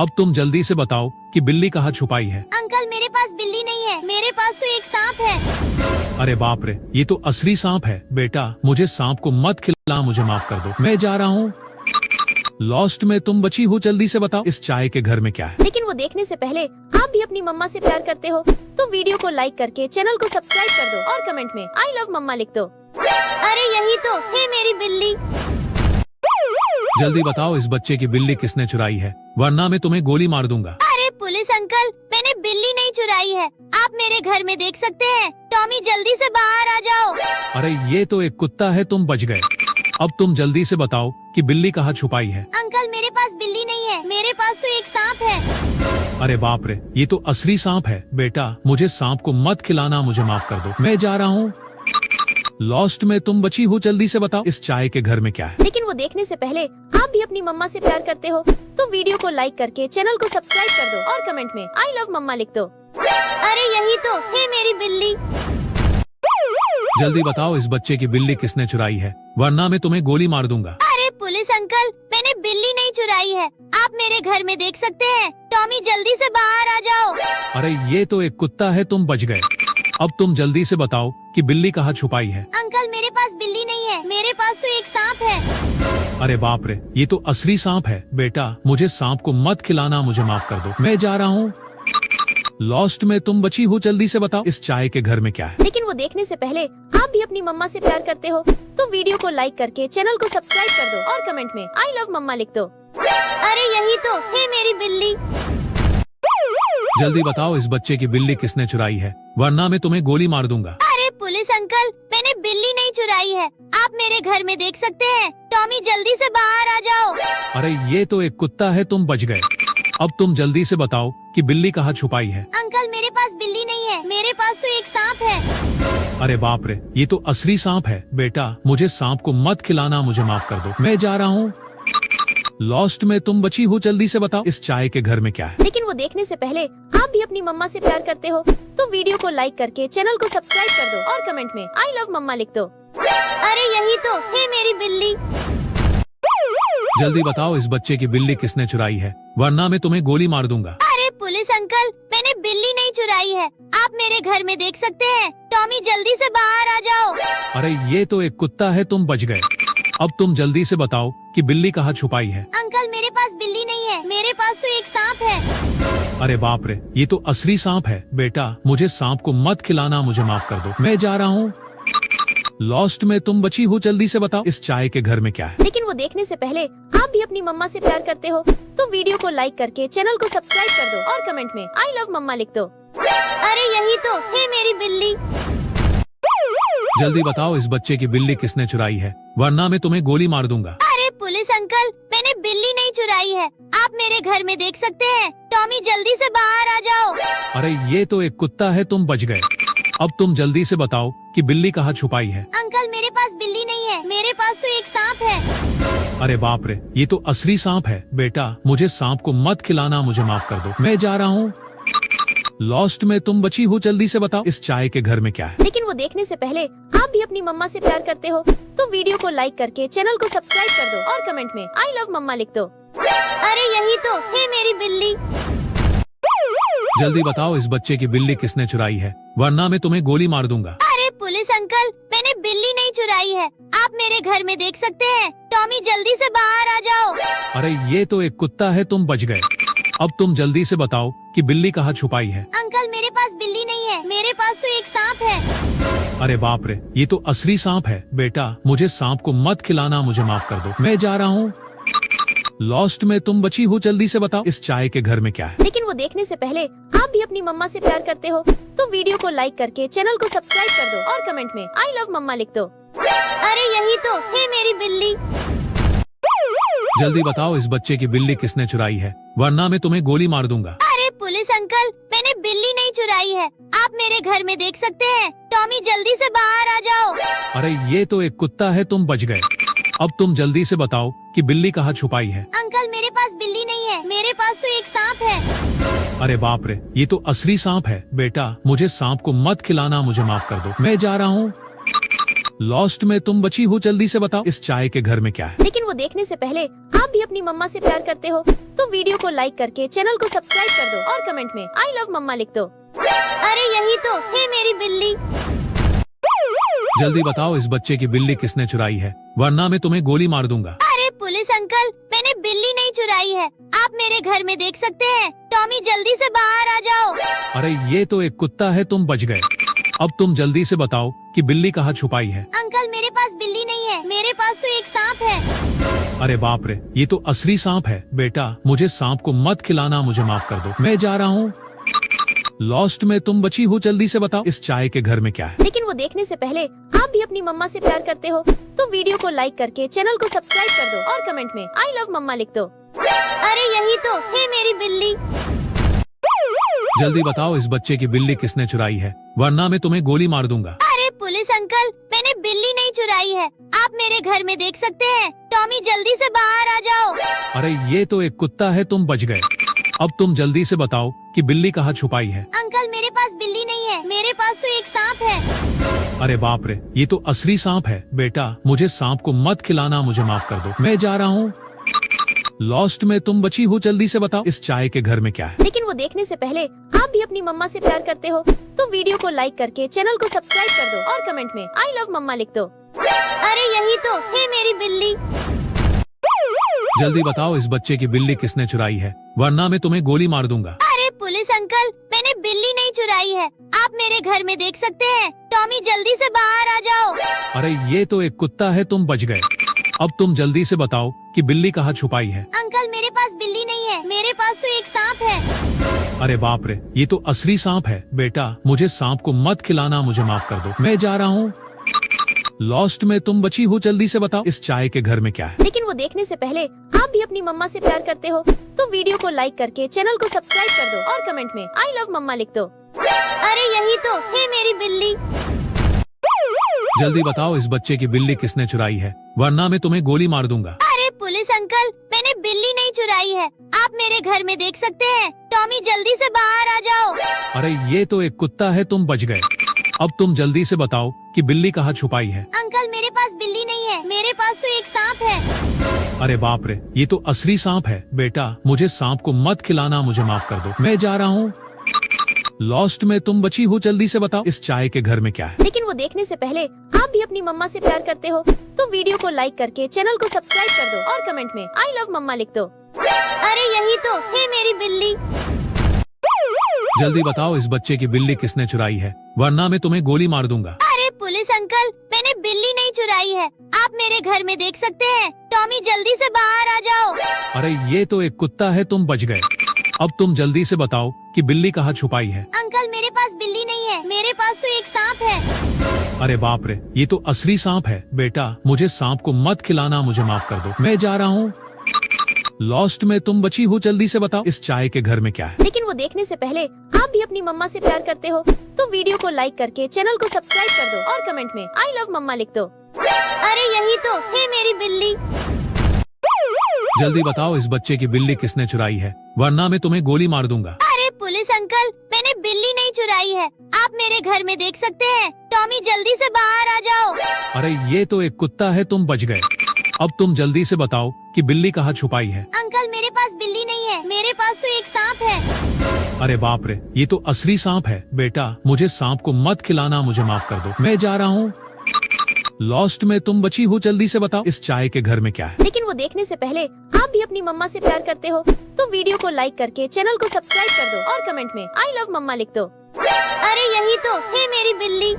B: अब तुम जल्दी से बताओ कि बिल्ली कहाँ छुपाई है।
A: अंकल मेरे पास बिल्ली नहीं है, मेरे पास तो एक सांप है।
B: अरे बाप रे, ये तो असली सांप है। बेटा मुझे सांप को मत खिलाना, मुझे माफ कर दो, मैं जा रहा हूँ। लॉस्ट में तुम बची हो, जल्दी से बताओ इस चाय के घर में क्या है।
C: लेकिन वो देखने से पहले आप भी अपनी मम्मा से प्यार करते हो तो वीडियो को लाइक करके चैनल को सब्सक्राइब कर दो और कमेंट में आई लव मम्मा लिख दो।
A: अरे यही तो है मेरी बिल्ली।
B: जल्दी बताओ इस बच्चे की बिल्ली किसने चुराई है, वरना मैं तुम्हें गोली मार दूंगा।
A: अरे पुलिस अंकल, मैंने बिल्ली नहीं चुराई है, आप मेरे घर में देख सकते हैं। टॉमी जल्दी से बाहर आ जाओ।
B: अरे ये तो एक कुत्ता है, तुम बच गए। अब तुम जल्दी से बताओ कि बिल्ली कहाँ छुपाई है।
A: अंकल मेरे पास बिल्ली नहीं है, मेरे पास तो एक सांप है।
B: अरे बाप रे, ये तो असली सांप है। बेटा मुझे सांप को मत खिलाना, मुझे माफ कर दो, मैं जा रहा हूँ। लॉस्ट में तुम बची हो, जल्दी से बताओ इस चाय के घर में क्या है।
C: लेकिन वो देखने से पहले आप भी अपनी मम्मा से प्यार करते हो तो वीडियो को लाइक करके चैनल को सब्सक्राइब कर दो और कमेंट में आई लव मम्मा लिख दो।
A: अरे यही तो है मेरी बिल्ली।
B: जल्दी बताओ इस बच्चे की बिल्ली किसने चुराई है, वरना मैं तुम्हें गोली मार दूंगा।
A: अरे पुलिस अंकल, मैंने बिल्ली नहीं चुराई है, आप मेरे घर में देख सकते हैं। टॉमी जल्दी से बाहर आ जाओ।
B: अरे ये तो एक कुत्ता है, तुम बच गए। अब तुम जल्दी से बताओ कि बिल्ली कहाँ छुपाई है।
A: अंकल मेरे पास बिल्ली नहीं है, मेरे पास तो एक सांप है।
B: अरे बाप रे, ये तो असली सांप है। बेटा मुझे सांप को मत खिलाना, मुझे माफ कर दो, मैं जा रहा हूँ। लॉस्ट में तुम बची हो, जल्दी से बताओ इस चाय के घर में क्या है।
C: लेकिन वो देखने से पहले आप भी अपनी मम्मा से प्यार करते हो तो वीडियो को लाइक करके चैनल को सब्सक्राइब कर दो और कमेंट में आई लव मम्मा लिख दो।
A: अरे यही तो है मेरी बिल्ली।
B: जल्दी बताओ इस बच्चे की बिल्ली किसने चुराई है, वरना मैं तुम्हें गोली मार दूंगा।
A: अरे पुलिस अंकल, मैंने बिल्ली नहीं चुराई है, आप मेरे घर में देख सकते हैं। टॉमी जल्दी से बाहर आ जाओ।
B: अरे ये तो एक कुत्ता है, तुम बच गए। अब तुम जल्दी से बताओ कि बिल्ली कहाँ छुपाई है।
A: अंकल मेरे पास बिल्ली नहीं है, मेरे पास तो एक सांप है।
B: अरे बाप रे, ये तो असली सांप है। बेटा मुझे सांप को मत खिलाना, मुझे माफ कर दो, मैं जा रहा हूँ। लॉस्ट में तुम बची हो, जल्दी से बताओ इस चाय के घर में क्या है।
C: लेकिन वो देखने से पहले आप भी अपनी मम्मा से प्यार करते हो तो वीडियो को लाइक करके चैनल को सब्सक्राइब कर दो और कमेंट में आई लव मम्मा लिख दो।
A: अरे यही तो है मेरी बिल्ली।
B: जल्दी बताओ इस बच्चे की बिल्ली किसने चुराई है, वरना मैं तुम्हें गोली मार दूंगा।
A: अरे पुलिस अंकल, मैंने बिल्ली नहीं चुराई है, आप मेरे घर में देख सकते हैं। टॉमी जल्दी से बाहर आ जाओ।
B: अरे ये तो एक कुत्ता है, तुम बच गए। अब तुम जल्दी से बताओ कि बिल्ली कहाँ छुपाई है।
A: अंकल मेरे पास बिल्ली नहीं है, मेरे पास तो एक सांप है।
B: अरे बाप रे, ये तो असली सांप है। बेटा मुझे सांप को मत खिलाना, मुझे माफ कर दो, मैं जा रहा हूँ। लॉस्ट में तुम बची हो, जल्दी से बताओ इस चाय के घर में क्या है।
C: लेकिन वो देखने से पहले आप भी अपनी मम्मा से प्यार करते हो तो वीडियो को लाइक करके चैनल को सब्सक्राइब कर दो और कमेंट में आई लव मम्मा लिख दो।
A: अरे यही तो है मेरी बिल्ली।
B: जल्दी बताओ इस बच्चे की बिल्ली किसने चुराई है, वरना मैं तुम्हें गोली मार दूंगा।
A: अरे पुलिस अंकल, मैंने बिल्ली नहीं चुराई है, आप मेरे घर में देख सकते हैं। टॉमी जल्दी से बाहर आ जाओ।
B: अरे ये तो एक कुत्ता है, तुम बच गए। अब तुम जल्दी से बताओ कि बिल्ली कहाँ छुपाई है।
A: अंकल मेरे पास बिल्ली नहीं है, मेरे पास तो एक सांप है।
B: अरे बाप रे, ये तो असली सांप है। बेटा मुझे सांप को मत खिलाना, मुझे माफ कर दो, मैं जा रहा हूँ। लॉस्ट में तुम बची हो, जल्दी से बताओ इस चाय के घर में क्या है।
C: लेकिन वो देखने से पहले आप भी अपनी मम्मा से प्यार करते हो तो वीडियो को लाइक करके चैनल को सब्सक्राइब कर दो और कमेंट में आई लव मम्मा लिख दो।
A: अरे यही तो है मेरी बिल्ली।
B: जल्दी बताओ इस बच्चे की बिल्ली किसने चुराई है, वरना मैं तुम्हें गोली मार दूंगा।
A: अरे पुलिस अंकल, मैंने बिल्ली नहीं चुराई है, आप मेरे घर में देख सकते हैं। टॉमी जल्दी से बाहर आ जाओ।
B: अरे ये तो एक कुत्ता है, तुम बच गए। अब तुम जल्दी से बताओ कि बिल्ली कहाँ छुपाई है।
A: अंकल मेरे पास बिल्ली नहीं है, मेरे पास तो एक सांप है।
B: अरे बाप रे, ये तो असली सांप है। बेटा मुझे सांप को मत खिलाना, मुझे माफ कर दो, मैं जा रहा हूँ। लॉस्ट में तुम बची हो, जल्दी से बताओ इस चाय के घर में क्या है।
C: लेकिन वो देखने से पहले आप भी अपनी मम्मा से प्यार करते हो तो वीडियो को लाइक करके चैनल को सब्सक्राइब कर दो और कमेंट में आई लव मम्मा लिख दो।
A: अरे यही तो है मेरी बिल्ली।
B: जल्दी बताओ इस बच्चे की बिल्ली किसने चुराई है, वरना मैं तुम्हें गोली मार दूंगा।
A: अरे पुलिस अंकल, मैंने बिल्ली नहीं चुराई है, आप मेरे घर में देख सकते हैं। टॉमी जल्दी से बाहर आ जाओ।
B: अरे ये तो एक कुत्ता है, तुम बच गए। अब तुम जल्दी से बताओ कि बिल्ली कहाँ छुपाई है।
A: अंकल मेरे पास बिल्ली नहीं है, मेरे पास तो एक सांप है।
B: अरे बाप रे, ये तो असली सांप है। बेटा मुझे सांप को मत खिलाना, मुझे माफ कर दो, मैं जा रहा हूँ। लॉस्ट में तुम बची हो, जल्दी से बताओ इस चाय के घर में क्या है।
C: लेकिन वो देखने से पहले आप भी अपनी मम्मा से प्यार करते हो तो वीडियो को लाइक करके चैनल को सब्सक्राइब कर दो और कमेंट में आई लव मम्मा लिख दो।
A: अरे यही तो है मेरी बिल्ली।
B: जल्दी बताओ इस बच्चे की बिल्ली किसने चुराई है, वरना मैं तुम्हें गोली मार दूंगा।
A: अरे पुलिस अंकल, मैंने बिल्ली नहीं चुराई है, आप मेरे घर में देख सकते हैं। टॉमी जल्दी से बाहर आ जाओ।
B: अरे ये तो एक कुत्ता है, तुम बच गए। अब तुम जल्दी से बताओ कि बिल्ली कहाँ छुपाई है।
A: अंकल मेरे पास बिल्ली नहीं है, मेरे पास तो एक सांप है।
B: अरे बाप रे, ये तो असली सांप है। बेटा मुझे सांप को मत खिलाना, मुझे माफ कर दो, मैं जा रहा हूँ। लॉस्ट में तुम बची हो, जल्दी से बताओ इस चाय के घर में क्या है।
C: लेकिन वो देखने से पहले आप भी अपनी मम्मा से प्यार करते हो तो वीडियो को लाइक करके चैनल को सब्सक्राइब कर दो और कमेंट में आई लव मम्मा लिख दो।
A: अरे यही तो है मेरी बिल्ली।
B: जल्दी बताओ इस बच्चे की बिल्ली किसने चुराई है, वरना मैं तुम्हें गोली मार दूंगा।
A: अरे पुलिस अंकल, मैंने बिल्ली नहीं चुराई है, आप मेरे घर में देख सकते हैं। टॉमी जल्दी से बाहर आ जाओ।
B: अरे ये तो एक कुत्ता है, तुम बच गए। अब तुम जल्दी से बताओ कि बिल्ली कहाँ छुपाई है।
A: अंकल मेरे पास बिल्ली नहीं है, मेरे पास तो एक सांप है।
B: अरे बाप रे, ये तो असली सांप है। बेटा मुझे सांप को मत खिलाना, मुझे माफ कर दो, मैं जा रहा हूँ। लॉस्ट में तुम बची हो, जल्दी से बताओ इस चाय के घर में क्या है।
C: लेकिन वो देखने से पहले आप भी अपनी मम्मा से प्यार करते हो तो वीडियो को लाइक करके चैनल को सब्सक्राइब कर दो और कमेंट में आई लव मम्मा लिख दो।
A: अरे यही तो है मेरी बिल्ली।
B: जल्दी बताओ इस बच्चे की बिल्ली किसने चुराई है, वरना मैं तुम्हें गोली मार दूंगा।
A: अरे पुलिस अंकल, मैंने बिल्ली नहीं चुराई है, आप मेरे घर में देख सकते हैं। टॉमी जल्दी से बाहर आ जाओ।
B: अरे ये तो एक कुत्ता है, तुम बच गए। अब तुम जल्दी से बताओ कि बिल्ली कहाँ छुपाई है।
A: अंकल मेरे पास बिल्ली नहीं है, मेरे पास तो एक सांप है।
B: अरे बाप रे, ये तो असली सांप है। बेटा मुझे सांप को मत खिलाना, मुझे माफ कर दो, मैं जा रहा हूँ। लॉस्ट में तुम बची हो, जल्दी से बताओ इस चाय के घर में क्या है।
C: लेकिन वो देखने से पहले आप भी अपनी मम्मा से प्यार करते हो तो वीडियो को लाइक करके चैनल को सब्सक्राइब कर दो और कमेंट में आई लव मम्मा लिख दो।
A: अरे यही तो है मेरी बिल्ली।
B: जल्दी बताओ इस बच्चे की बिल्ली किसने चुराई है, वरना मैं तुम्हें गोली मार दूंगा।
A: अरे पुलिस अंकल, मैंने बिल्ली नहीं चुराई है, आप मेरे घर में देख सकते हैं। टॉमी जल्दी से बाहर आ जाओ।
B: अरे ये तो एक कुत्ता है, तुम बच गए। अब तुम जल्दी से बताओ कि बिल्ली कहाँ छुपाई है।
A: अंकल मेरे पास बिल्ली नहीं है, मेरे पास तो एक सांप है।
B: अरे बाप रे, ये तो असली सांप है। बेटा मुझे सांप को मत खिलाना, मुझे माफ कर दो, मैं जा रहा हूँ। लॉस्ट में तुम बची हो, जल्दी से बताओ इस चाय के घर में क्या है।
C: लेकिन वो देखने से पहले आप भी अपनी मम्मा से प्यार करते हो तो वीडियो को लाइक करके चैनल को सब्सक्राइब कर दो और कमेंट में आई लव मम्मा लिख दो।
A: अरे यही तो है मेरी बिल्ली।
B: जल्दी बताओ इस बच्चे की बिल्ली किसने चुराई है, वरना मैं तुम्हें गोली मार दूंगा।
A: अरे पुलिस अंकल, मैंने बिल्ली नहीं चुराई है, आप मेरे घर में देख सकते हैं। टॉमी जल्दी से बाहर आ जाओ।
B: अरे ये तो एक कुत्ता है, तुम बच गए। अब तुम जल्दी से बताओ कि बिल्ली कहाँ छुपाई है।
A: अंकल मेरे पास बिल्ली नहीं है, मेरे पास तो एक सांप है।
B: अरे बाप रे, ये तो असली सांप है। बेटा मुझे सांप को मत खिलाना, मुझे माफ कर दो, मैं जा रहा हूँ। लॉस्ट में तुम बची हो, जल्दी से बताओ इस चाय के घर में क्या है।
C: लेकिन वो देखने से पहले आप भी अपनी मम्मा से प्यार करते हो तो वीडियो को लाइक करके चैनल को सब्सक्राइब कर दो और कमेंट में आई लव मम्मा लिख दो।
A: अरे यही तो है मेरी बिल्ली।
B: जल्दी बताओ इस बच्चे की बिल्ली किसने चुराई है, वरना मैं तुम्हें गोली मार दूंगा।
A: अरे पुलिस अंकल, मैंने बिल्ली नहीं चुराई है, आप मेरे घर में देख सकते हैं। टॉमी जल्दी से बाहर आ जाओ।
B: अरे ये तो एक कुत्ता है, तुम बच गए। अब तुम जल्दी से बताओ कि बिल्ली कहाँ छुपाई है।
A: अंकल मेरे पास बिल्ली नहीं है, मेरे पास तो एक सांप है।
B: अरे बाप रे, ये तो असली सांप है। बेटा मुझे सांप को मत खिलाना, मुझे माफ कर दो, मैं जा रहा हूँ। लॉस्ट में तुम बची हो, जल्दी से बताओ इस चाय के घर में क्या है।
C: लेकिन वो देखने से पहले आप भी अपनी मम्मा से प्यार करते हो तो वीडियो को लाइक करके चैनल को सब्सक्राइब कर दो और कमेंट में आई लव मम्मा लिख दो।
A: अरे यही तो है मेरी बिल्ली।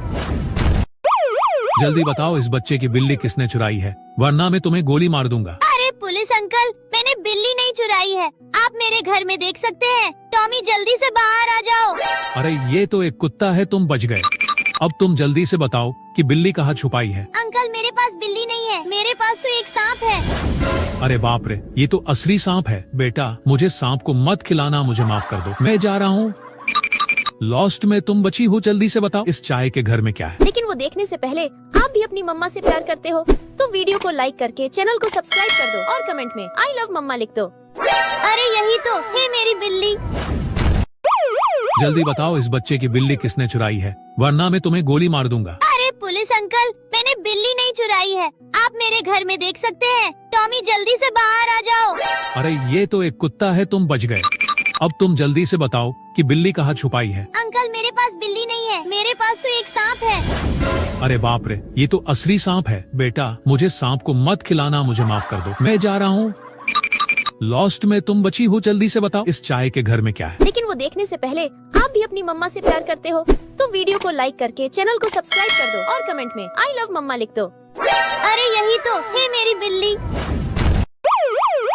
B: जल्दी बताओ इस बच्चे की बिल्ली किसने चुराई है, वरना मैं तुम्हें गोली मार दूंगा।
A: अरे पुलिस अंकल, मैंने बिल्ली नहीं चुराई है, आप मेरे घर में देख सकते हैं। टॉमी जल्दी से बाहर आ जाओ।
B: अरे ये तो एक कुत्ता है, तुम बच गए। अब तुम जल्दी से बताओ कि बिल्ली कहाँ छुपाई है।
A: अंकल मेरे पास बिल्ली नहीं है, मेरे पास तो एक सांप है।
B: अरे बाप रे, ये तो असली सांप है। बेटा मुझे सांप को मत खिलाना, मुझे माफ कर दो, मैं जा रहा हूँ। लॉस्ट में तुम बची हो, जल्दी से बताओ इस चाय के घर में क्या है।
C: लेकिन वो देखने से पहले आप भी अपनी मम्मा से प्यार करते हो तो वीडियो को लाइक करके चैनल को सब्सक्राइब कर दो और कमेंट में आई लव मम्मा लिख दो।
A: अरे यही तो है मेरी बिल्ली।
B: जल्दी बताओ इस बच्चे की बिल्ली किसने चुराई है, वरना मैं तुम्हें गोली मार दूंगा।
A: अरे पुलिस अंकल, मैंने बिल्ली नहीं चुराई है, आप मेरे घर में देख सकते हैं। टॉमी जल्दी से बाहर आ जाओ।
B: अरे ये तो एक कुत्ता है, तुम बच गए। अब तुम जल्दी से बताओ कि बिल्ली कहाँ छुपाई है।
A: अंकल मेरे पास बिल्ली नहीं है, मेरे पास तो एक सांप है।
B: अरे बाप रे, ये तो असली सांप है। बेटा मुझे सांप को मत खिलाना, मुझे माफ कर दो, मैं जा रहा हूँ। लॉस्ट में तुम बची हो, जल्दी से बताओ इस चाय के घर में क्या है।
C: लेकिन वो देखने से पहले आप भी अपनी मम्मा से प्यार करते हो तो वीडियो को लाइक करके चैनल को सब्सक्राइब कर दो और कमेंट में आई लव मम्मा लिख दो।
A: अरे यही तो है मेरी बिल्ली।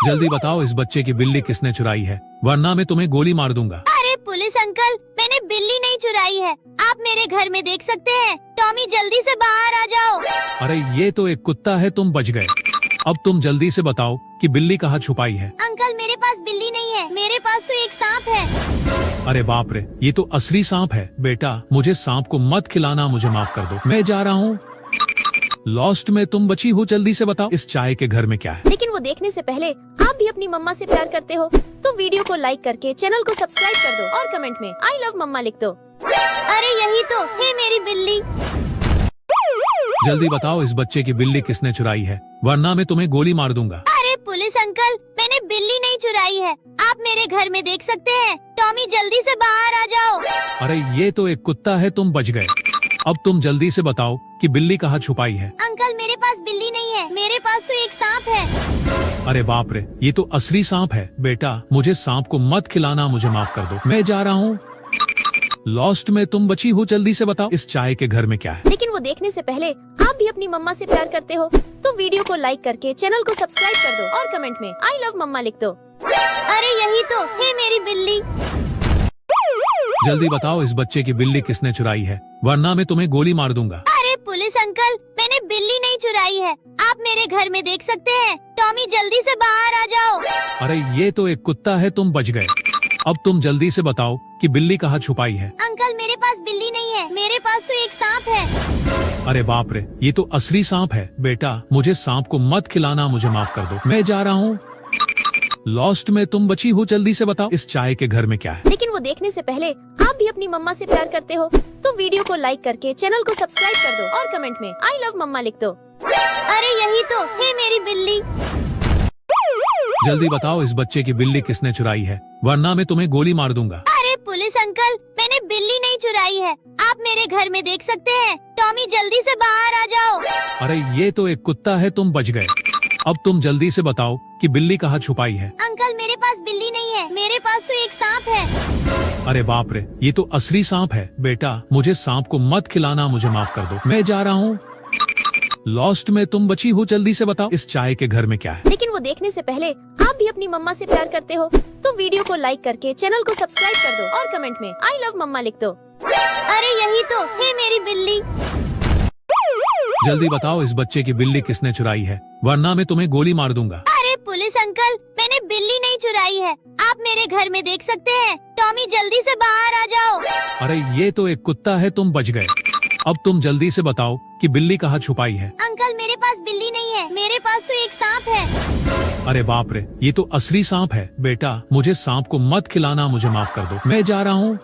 B: जल्दी बताओ इस बच्चे की बिल्ली किसने चुराई है, वरना मैं तुम्हें गोली मार दूंगा।
A: अरे पुलिस अंकल, मैंने बिल्ली नहीं चुराई है, आप मेरे घर में देख सकते हैं। टॉमी जल्दी से बाहर आ जाओ।
B: अरे ये तो एक कुत्ता है, तुम बच गए। अब तुम जल्दी से बताओ कि बिल्ली कहाँ छुपाई है।
A: अंकल मेरे पास बिल्ली नहीं है, मेरे पास तो एक सांप है।
B: अरे बाप रे, ये तो असली सांप है। बेटा मुझे सांप को मत खिलाना, मुझे माफ कर दो, मैं जा रहा हूँ। लॉस्ट में तुम बची हो, जल्दी से बताओ इस चाय के घर में क्या है।
C: लेकिन वो देखने से पहले आप भी अपनी मम्मा से प्यार करते हो तो वीडियो को लाइक करके चैनल को सब्सक्राइब कर दो और कमेंट में आई लव मम्मा लिख दो।
A: अरे यही तो है मेरी बिल्ली।
B: जल्दी बताओ इस बच्चे की बिल्ली किसने चुराई है, वरना मैं तुम्हें गोली मार दूंगा।
A: अरे पुलिस अंकल, मैंने बिल्ली नहीं चुराई है, आप मेरे घर में देख सकते हैं। टॉमी जल्दी से बाहर आ जाओ।
B: अरे ये तो एक कुत्ता है, तुम बच गए। अब तुम जल्दी से बताओ कि बिल्ली कहाँ छुपाई है।
A: अंकल मेरे पास बिल्ली नहीं है, मेरे पास तो एक सांप है।
B: अरे बाप रे, ये तो असली सांप है। बेटा मुझे सांप को मत खिलाना, मुझे माफ कर दो, मैं जा रहा हूँ। लॉस्ट में तुम बची हो, जल्दी से बताओ इस चाय के घर में क्या है।
C: लेकिन वो देखने से पहले आप भी अपनी मम्मा से प्यार करते हो तो वीडियो को लाइक करके चैनल को सब्सक्राइब कर दो और कमेंट में आई लव मम्मा लिख दो।
A: अरे यही तो है मेरी बिल्ली।
B: जल्दी बताओ इस बच्चे की बिल्ली किसने चुराई है, वरना मैं तुम्हें गोली मार दूंगा।
A: अरे पुलिस अंकल, मैंने बिल्ली नहीं चुराई है, आप मेरे घर में देख सकते हैं। टॉमी जल्दी से बाहर आ जाओ।
B: अरे ये तो एक कुत्ता है, तुम बच गए। अब तुम जल्दी से बताओ कि बिल्ली कहाँ छुपाई है।
A: अंकल मेरे पास बिल्ली नहीं है, मेरे पास तो एक सांप है।
B: अरे बाप रे, ये तो असली सांप है। बेटा मुझे सांप को मत खिलाना, मुझे माफ कर दो, मैं जा रहा हूँ। लॉस्ट में तुम बची हो, जल्दी से बताओ इस चाय के घर में क्या है।
C: लेकिन वो देखने से पहले आप भी अपनी मम्मा से प्यार करते हो तो वीडियो को लाइक करके चैनल को सब्सक्राइब कर दो और कमेंट में आई लव मम्मा लिख दो।
A: अरे यही तो है मेरी बिल्ली।
B: जल्दी बताओ इस बच्चे की बिल्ली किसने चुराई है, वरना मैं तुम्हें गोली मार दूंगा।
A: अरे पुलिस अंकल, मैंने बिल्ली नहीं चुराई है, आप मेरे घर में देख सकते हैं। टॉमी जल्दी से बाहर आ जाओ।
B: अरे ये तो एक कुत्ता है, तुम बच गए। अब तुम जल्दी से बताओ कि बिल्ली कहाँ छुपाई है।
A: अंकल मेरे पास बिल्ली नहीं है, मेरे पास तो एक सांप है।
B: अरे बाप रे, ये तो असली सांप है। बेटा मुझे सांप को मत खिलाना, मुझे माफ कर दो, मैं जा रहा हूँ। लॉस्ट में तुम बची हो, जल्दी से बताओ इस चाय के घर में क्या है।
C: लेकिन वो देखने से पहले आप भी अपनी मम्मा से प्यार करते हो तो वीडियो को लाइक करके चैनल को सब्सक्राइब कर दो और कमेंट में आई लव मम्मा लिख दो।
A: अरे यही तो है मेरी बिल्ली।
B: जल्दी बताओ इस बच्चे की बिल्ली किसने चुराई है, वरना मैं तुम्हें गोली मार दूंगा।
A: अरे पुलिस अंकल, मैंने बिल्ली नहीं चुराई है, आप मेरे घर में देख सकते हैं। टॉमी जल्दी से बाहर आ जाओ।
B: अरे ये तो एक कुत्ता है, तुम बच गए। अब तुम जल्दी से बताओ कि बिल्ली कहाँ छुपाई है।
A: अंकल मेरे पास बिल्ली नहीं है, मेरे पास तो एक सांप है।
B: अरे बाप रे, ये तो असली सांप है। बेटा मुझे सांप को मत खिलाना, मुझे माफ कर दो, मैं जा रहा हूँ।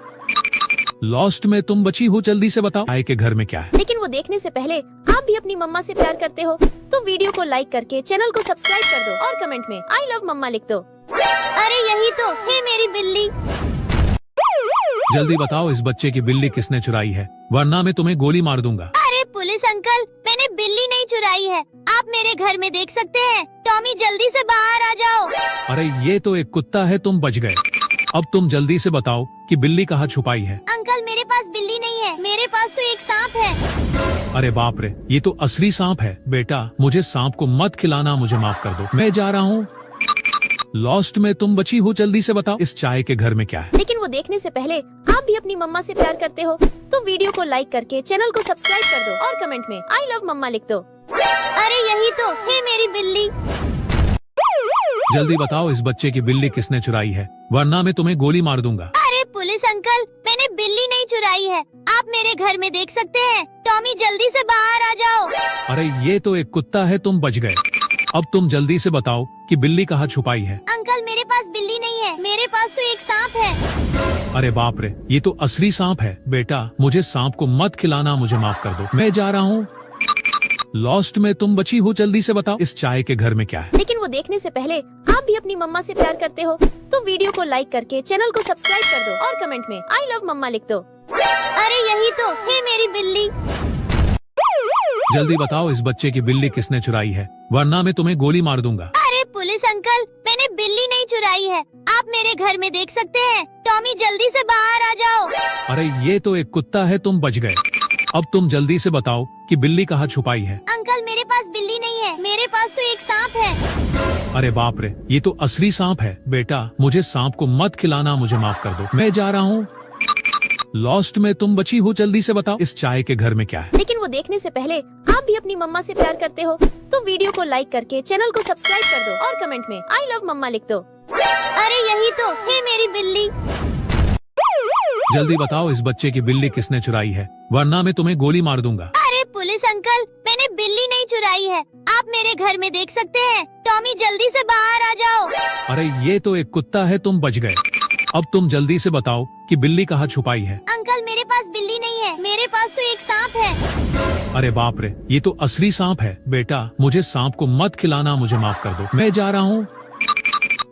B: लॉस्ट में तुम बची हो, जल्दी से बताओ चाय के घर में क्या है।
C: लेकिन वो देखने से पहले आप भी अपनी मम्मा से प्यार करते हो तो वीडियो को लाइक करके चैनल को सब्सक्राइब कर दो और कमेंट में आई लव मम्मा लिख दो।
A: अरे यही तो है मेरी बिल्ली।
B: जल्दी बताओ इस बच्चे की बिल्ली किसने चुराई है, वरना मैं तुम्हें गोली मार दूंगा।
A: अरे पुलिस अंकल, मैंने बिल्ली नहीं चुराई है, आप मेरे घर में देख सकते हैं। टॉमी जल्दी से बाहर आ जाओ।
B: अरे ये तो एक कुत्ता है, तुम बच गए। अब तुम जल्दी से बताओ कि बिल्ली कहाँ छुपाई है।
A: अंकल मेरे पास बिल्ली नहीं है, मेरे पास तो एक सांप है।
B: अरे बाप रे, ये तो असली सांप है। बेटा मुझे सांप को मत खिलाना, मुझे माफ कर दो, मैं जा रहा हूँ। लॉस्ट में तुम बची हो, जल्दी से बताओ इस चाय के घर में क्या है।
C: लेकिन वो देखने से पहले आप भी अपनी मम्मा से प्यार करते हो तो वीडियो को लाइक करके चैनल को सब्सक्राइब कर दो और कमेंट में आई लव मम्मा लिख दो।
A: अरे यही तो है मेरी बिल्ली।
B: जल्दी बताओ इस बच्चे की बिल्ली किसने चुराई है, वरना मैं तुम्हें गोली मार दूंगा।
A: अरे पुलिस अंकल, मैंने बिल्ली नहीं चुराई है, आप मेरे घर में देख सकते हैं। टॉमी जल्दी से बाहर आ जाओ।
B: अरे ये तो एक कुत्ता है, तुम बच गए। अब तुम जल्दी से बताओ कि बिल्ली कहाँ छुपाई है।
A: अंकल मेरे पास बिल्ली नहीं है, मेरे पास तो एक सांप है।
B: अरे बाप रे, ये तो असली सांप है। बेटा मुझे सांप को मत खिलाना, मुझे माफ कर दो, मैं जा रहा हूँ। लॉस्ट में तुम बची हो, जल्दी से बताओ इस चाय के घर में क्या है।
C: लेकिन वो देखने से पहले आप भी अपनी मम्मा से प्यार करते हो तो वीडियो को लाइक करके चैनल को सब्सक्राइब कर दो और कमेंट में आई लव मम्मा लिख दो।
A: अरे यही तो है मेरी बिल्ली।
B: जल्दी बताओ इस बच्चे की बिल्ली किसने चुराई है, वरना मैं तुम्हें गोली मार दूंगा।
A: अरे पुलिस अंकल, मैंने बिल्ली नहीं चुराई है, आप मेरे घर में देख सकते हैं। टॉमी जल्दी से बाहर आ जाओ।
B: अरे ये तो एक कुत्ता है, तुम बच गए। अब तुम जल्दी से बताओ कि बिल्ली कहाँ छुपाई है।
A: अंकल मेरे पास बिल्ली नहीं है, मेरे पास तो एक सांप है।
B: अरे बाप रे, ये तो असली सांप है। बेटा मुझे सांप को मत खिलाना, मुझे माफ कर दो, मैं जा रहा हूँ। लॉस्ट में तुम बची हो, जल्दी से बताओ इस चाय के घर में क्या है।
C: लेकिन वो देखने से पहले आप भी अपनी मम्मा से प्यार करते हो तो वीडियो को लाइक करके चैनल को सब्सक्राइब कर दो और कमेंट में आई लव मम्मा लिख दो।
A: अरे यही तो है मेरी बिल्ली।
B: जल्दी बताओ इस बच्चे की बिल्ली किसने चुराई है, वरना मैं तुम्हें गोली मार दूंगा।
A: अरे पुलिस अंकल, मैंने बिल्ली नहीं चुराई है, आप मेरे घर में देख सकते हैं। टॉमी जल्दी से बाहर आ जाओ।
B: अरे ये तो एक कुत्ता है, तुम बच गए। अब तुम जल्दी से बताओ कि बिल्ली कहाँ छुपाई है।
A: अंकल मेरे पास बिल्ली नहीं है, मेरे पास तो एक सांप है।
B: अरे बाप रे, ये तो असली सांप है। बेटा मुझे सांप को मत खिलाना, मुझे माफ कर दो, मैं जा रहा हूँ।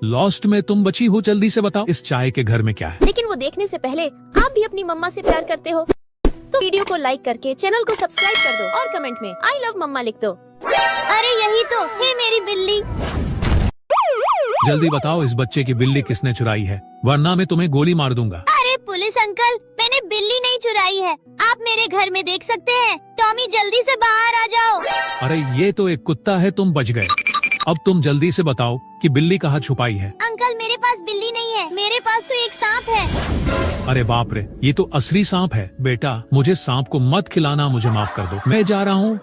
B: लॉस्ट में तुम बची हो, जल्दी से बताओ इस चाय के घर में क्या है।
C: लेकिन वो देखने से पहले आप भी अपनी मम्मा से प्यार करते हो तो वीडियो को लाइक करके चैनल को सब्सक्राइब कर दो और कमेंट में आई लव मम्मा लिख दो।
A: अरे यही तो है मेरी बिल्ली।
B: जल्दी बताओ इस बच्चे की बिल्ली किसने चुराई है, वरना मैं तुम्हें गोली मार दूंगा।
A: अरे पुलिस अंकल, मैंने बिल्ली नहीं चुराई है, आप मेरे घर में देख सकते हैं। टॉमी जल्दी से बाहर आ जाओ।
B: अरे ये तो एक कुत्ता है, तुम बच गए। अब तुम जल्दी से बताओ कि बिल्ली कहाँ छुपाई है।
A: अंकल मेरे पास बिल्ली नहीं है, मेरे पास तो एक सांप है।
B: अरे बाप रे, ये तो असली सांप है। बेटा मुझे सांप को मत खिलाना, मुझे माफ कर दो, मैं जा रहा हूँ।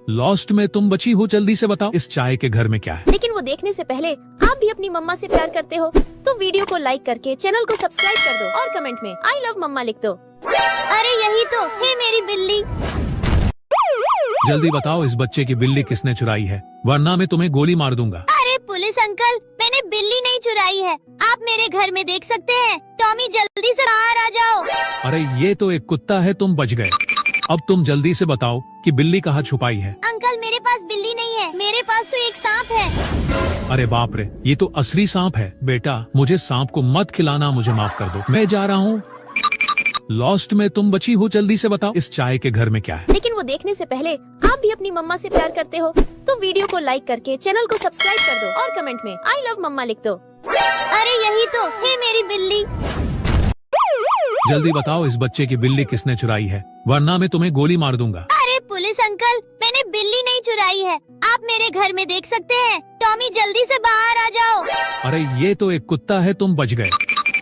B: लॉस्ट में तुम बची हो, जल्दी से बताओ इस चाय के घर में क्या है।
C: लेकिन वो देखने से पहले आप भी अपनी मम्मा से प्यार करते हो तो वीडियो को लाइक करके चैनल को सब्सक्राइब कर दो और कमेंट में आई लव मम्मा लिख दो।
A: अरे यही तो है मेरी बिल्ली।
B: जल्दी बताओ इस बच्चे की बिल्ली किसने चुराई है, वरना मैं तुम्हें गोली मार दूंगा।
A: अरे पुलिस अंकल, मैंने बिल्ली नहीं चुराई है, आप मेरे घर में देख सकते हैं। टॉमी जल्दी से बाहर आ जाओ।
B: अरे ये तो एक कुत्ता है, तुम बच गए। अब तुम जल्दी से बताओ कि बिल्ली कहाँ छुपाई है।
A: अंकल मेरे पास बिल्ली नहीं है, मेरे पास तो एक सांप है।
B: अरे बाप रे, ये तो असली सांप है। बेटा मुझे सांप को मत खिलाना, मुझे माफ कर दो, मैं जा रहा हूँ। लॉस्ट में तुम बची हो, जल्दी से बताओ इस चाय के घर में क्या है।
C: लेकिन वो देखने से पहले आप भी अपनी मम्मा से प्यार करते हो तो वीडियो को लाइक करके चैनल को सब्सक्राइब कर दो और कमेंट में आई लव मम्मा लिख दो।
A: अरे यही तो है मेरी बिल्ली।
B: जल्दी बताओ इस बच्चे की बिल्ली किसने चुराई है, वरना मैं तुम्हें गोली मार दूंगा।
A: अरे पुलिस अंकल, मैंने बिल्ली नहीं चुराई है, आप मेरे घर में देख सकते हैं। टॉमी जल्दी से बाहर आ जाओ।
B: अरे ये तो एक कुत्ता है, तुम बच गए।